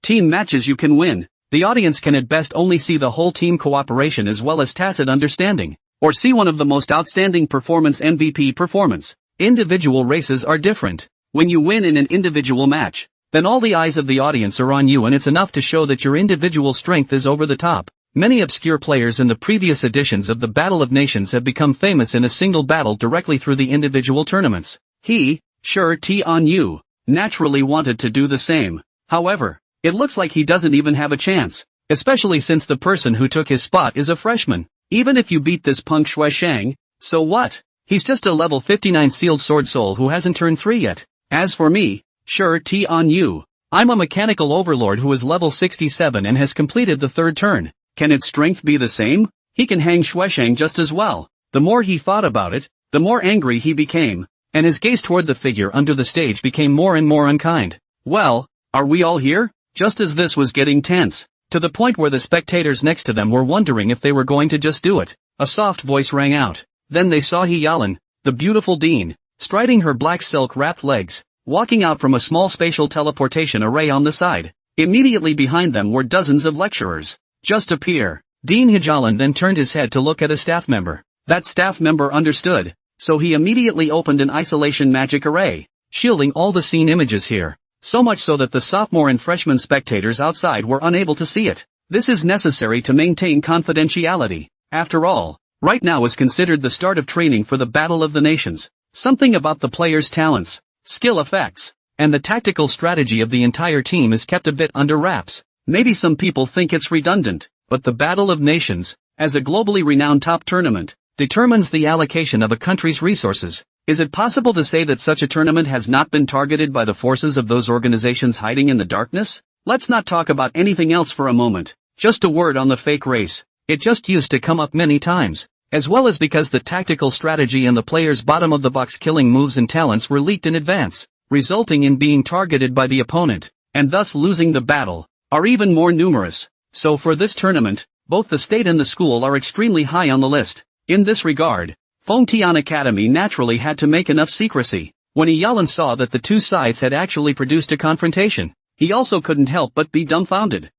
Team matches you can win. The audience can at best only see the whole team cooperation as well as tacit understanding, or see one of the most outstanding performance MVP performance. Individual races are different. When you win in an individual match, then all the eyes of the audience are on you and it's enough to show that your individual strength is over the top. Many obscure players in the previous editions of the Battle of Nations have become famous in a single battle directly through the individual tournaments. He, Shi Tianyu, naturally wanted to do the same. However, it looks like he doesn't even have a chance, especially since the person who took his spot is a freshman. Even if you beat this punk Shuesheng, so what? He's just a level 59 sealed sword soul who hasn't turned 3 yet. As for me, Shi Tianyu, I'm a mechanical overlord who is level 67 and has completed the third turn. Can its strength be the same? He can hang Shuesheng just as well. The more he thought about it, the more angry he became, and his gaze toward the figure under the stage became more and more unkind. Well, are we all here? Just as this was getting tense, to the point where the spectators next to them were wondering if they were going to just do it, a soft voice rang out. Then they saw He Yalan, the beautiful dean, striding her black silk-wrapped legs, walking out from a small spatial teleportation array on the side. Immediately behind them were dozens of lecturers. Just appear. Dean Hijalan then turned his head to look at a staff member. That staff member understood, so he immediately opened an isolation magic array, shielding all the scene images here. So much so that the sophomore and freshman spectators outside were unable to see it. This is necessary to maintain confidentiality. After all, right now is considered the start of training for the Battle of the Nations. Something about the players' talents, skill effects, and the tactical strategy of the entire team is kept a bit under wraps. Maybe some people think it's redundant, but the Battle of Nations, as a globally renowned top tournament, determines the allocation of a country's resources. Is it possible to say that such a tournament has not been targeted by the forces of those organizations hiding in the darkness? Let's not talk about anything else for a moment. Just a word on the fake race. It just used to come up many times, as well as because the tactical strategy and the players' bottom-of-the-box killing moves and talents were leaked in advance, resulting in being targeted by the opponent, and thus losing the battle, are even more numerous. So for this tournament, both the state and the school are extremely high on the list. In this regard, Fengtian Academy naturally had to make enough secrecy. When Yalan saw that the two sides had actually produced a confrontation, he also couldn't help but be dumbfounded.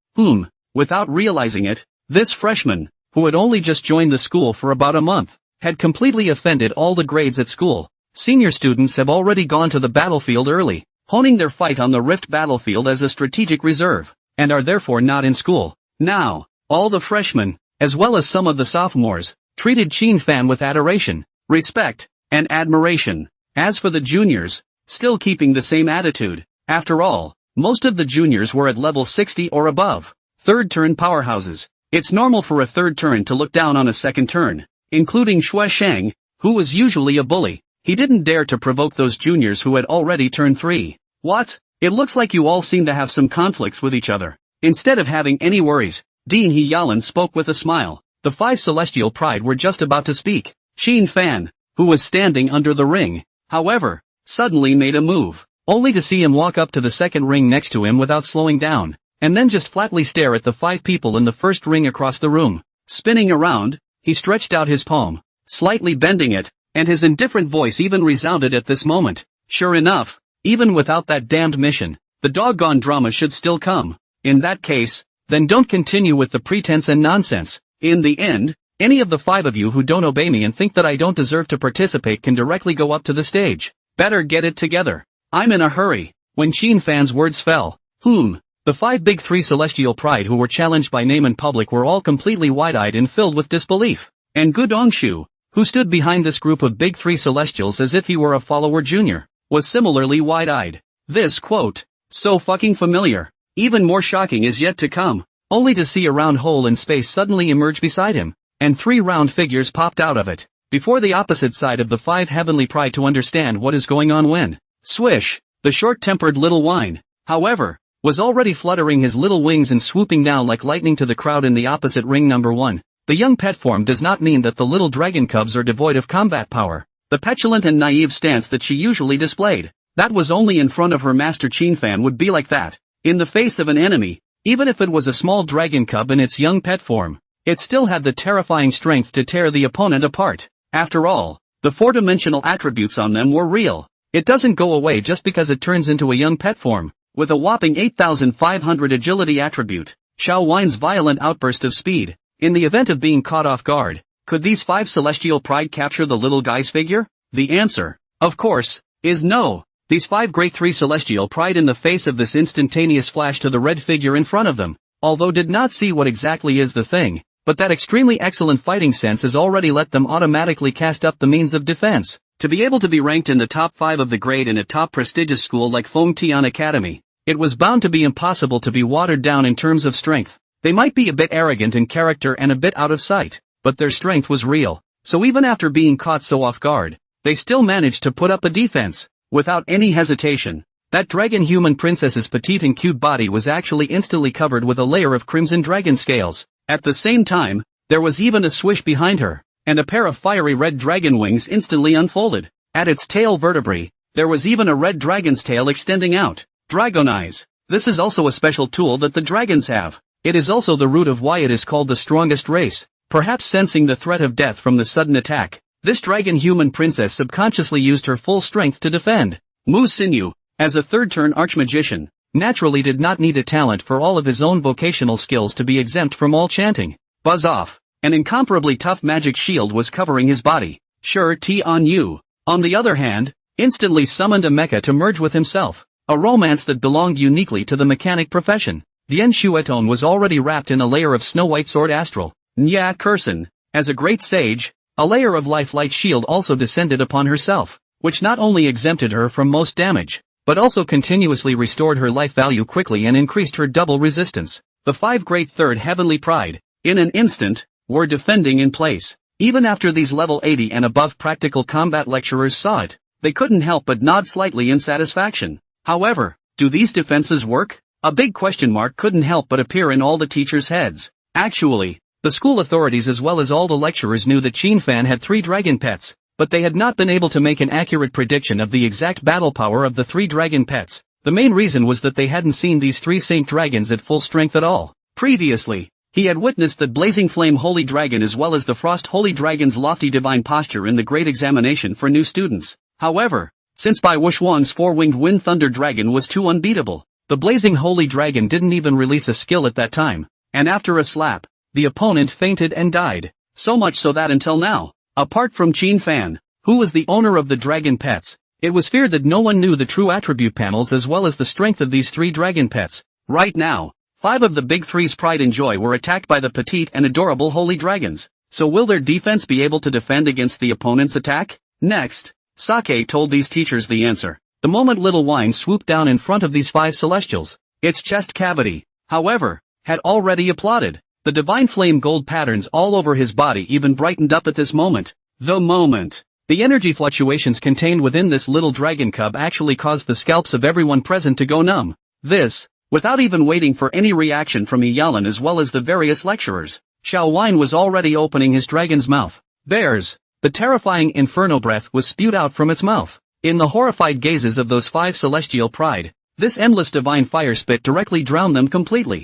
Without realizing it, this freshman, who had only just joined the school for about a month, had completely offended all the grades at school. Senior students have already gone to the battlefield early, honing their fight on the Rift battlefield as a strategic reserve, and are therefore not in school. Now, all the freshmen, as well as some of the sophomores, treated Qin Fan with adoration, respect, and admiration. As for the juniors, still keeping the same attitude. After all, most of the juniors were at level 60 or above, third-turn powerhouses. It's normal for a third turn to look down on a second turn, including Shuesheng, who was usually a bully. He didn't dare to provoke those juniors who had already turned 3. What? It looks like you all seem to have some conflicts with each other. Instead of having any worries, Dean Hiyalan spoke with a smile. The 5 Celestial Pride were just about to speak. Qin Fan, who was standing under the ring, however, suddenly made a move, only to see him walk up to the second ring next to him without slowing down, and then just flatly stare at the 5 people in the first ring across the room. Spinning around, he stretched out his palm, slightly bending it, and his indifferent voice even resounded at this moment. Sure enough, even without that damned mission, the doggone drama should still come. In that case, then don't continue with the pretense and nonsense. In the end, any of the 5 of you who don't obey me and think that I don't deserve to participate can directly go up to the stage. Better get it together. I'm in a hurry. When Qin Fan's words fell, the 5 big 3 celestial pride who were challenged by name in public were all completely wide-eyed and filled with disbelief. And Gu Dongshu, who stood behind this group of big 3 celestials as if he were a follower junior, was similarly wide-eyed. This quote, so fucking familiar. Even more shocking is yet to come, only to see a round hole in space suddenly emerge beside him, and 3 round figures popped out of it. Before the opposite side of the 5 heavenly pride to understand what is going on when, swish, the short-tempered little wine, however, was already fluttering his little wings and swooping down like lightning to the crowd in the opposite ring. Number 1. The young pet form does not mean that the little dragon cubs are devoid of combat power. The petulant and naive stance that she usually displayed, that was only in front of her master Qin Fan, would be like that. In the face of an enemy, even if it was a small dragon cub in its young pet form, it still had the terrifying strength to tear the opponent apart. After all, the 4-dimensional attributes on them were real. It doesn't go away just because it turns into a young pet form. With a whopping 8,500 agility attribute, Xiao Wan's violent outburst of speed, in the event of being caught off guard, could these 5 celestial pride capture the little guy's figure? The answer, of course, is no. These 5 great 3 celestial pride in the face of this instantaneous flash to the red figure in front of them, although did not see what exactly is the thing, but that extremely excellent fighting sense has already let them automatically cast up the means of defense. To be able to be ranked in the top 5 of the grade in a top prestigious school like Feng Tian Academy, it was bound to be impossible to be watered down in terms of strength. They might be a bit arrogant in character and a bit out of sight, but their strength was real, so even after being caught so off guard, they still managed to put up a defense. Without any hesitation, that dragon human princess's petite and cute body was actually instantly covered with a layer of crimson dragon scales. At the same time, there was even a swish behind her, and a pair of fiery red dragon wings instantly unfolded. At its tail vertebrae, there was even a red dragon's tail extending out. Dragon eyes. This is also a special tool that the dragons have. It is also the root of why it is called the strongest race. Perhaps sensing the threat of death from the sudden attack, this dragon human princess subconsciously used her full strength to defend. Mu Xinyu, as a third-turn archmagician, naturally did not need a talent for all of his own vocational skills to be exempt from all chanting. Buzz off. An incomparably tough magic shield was covering his body. Sure Tian Yu, on the other hand, instantly summoned a mecha to merge with himself, a romance that belonged uniquely to the mechanic profession. Dian Shueton was already wrapped in a layer of snow-white sword astral. Nya Kursen, as a great sage, a layer of life-light shield also descended upon herself, which not only exempted her from most damage, but also continuously restored her life value quickly and increased her double resistance. The 5 great third heavenly pride, in an instant, were defending in place. Even after these level 80 and above practical combat lecturers saw it, they couldn't help but nod slightly in satisfaction. However, do these defenses work? A big question mark couldn't help but appear in all the teachers' heads. Actually, the school authorities as well as all the lecturers knew that Qin Fan had 3 dragon pets, but they had not been able to make an accurate prediction of the exact battle power of the 3 dragon pets. The main reason was that they hadn't seen these 3 saint dragons at full strength at all. Previously, he had witnessed that blazing flame holy dragon as well as the frost holy dragon's lofty divine posture in the great examination for new students. However, since Bai Wuxuan's 4-winged wind thunder dragon was too unbeatable, the blazing holy dragon didn't even release a skill at that time, and after a slap, the opponent fainted and died. So much so that until now, apart from Qin Fan, who was the owner of the dragon pets, it was feared that no one knew the true attribute panels as well as the strength of these 3 dragon pets. Right now, 5 of the big 3's pride and joy were attacked by the petite and adorable holy dragons. So will their defense be able to defend against the opponent's attack? Next, Sake told these teachers the answer. The moment little wine swooped down in front of these 5 celestials, its chest cavity, however, had already applauded. The divine flame gold patterns all over his body even brightened up at this moment. The energy fluctuations contained within this little dragon cub actually caused the scalps of everyone present to go numb. This, without even waiting for any reaction from Iyalan as well as the various lecturers. Xiao Wine was already opening his dragon's mouth. Bears. The terrifying inferno breath was spewed out from its mouth. In the horrified gazes of those 5 celestial pride, this endless divine fire spit directly drowned them completely.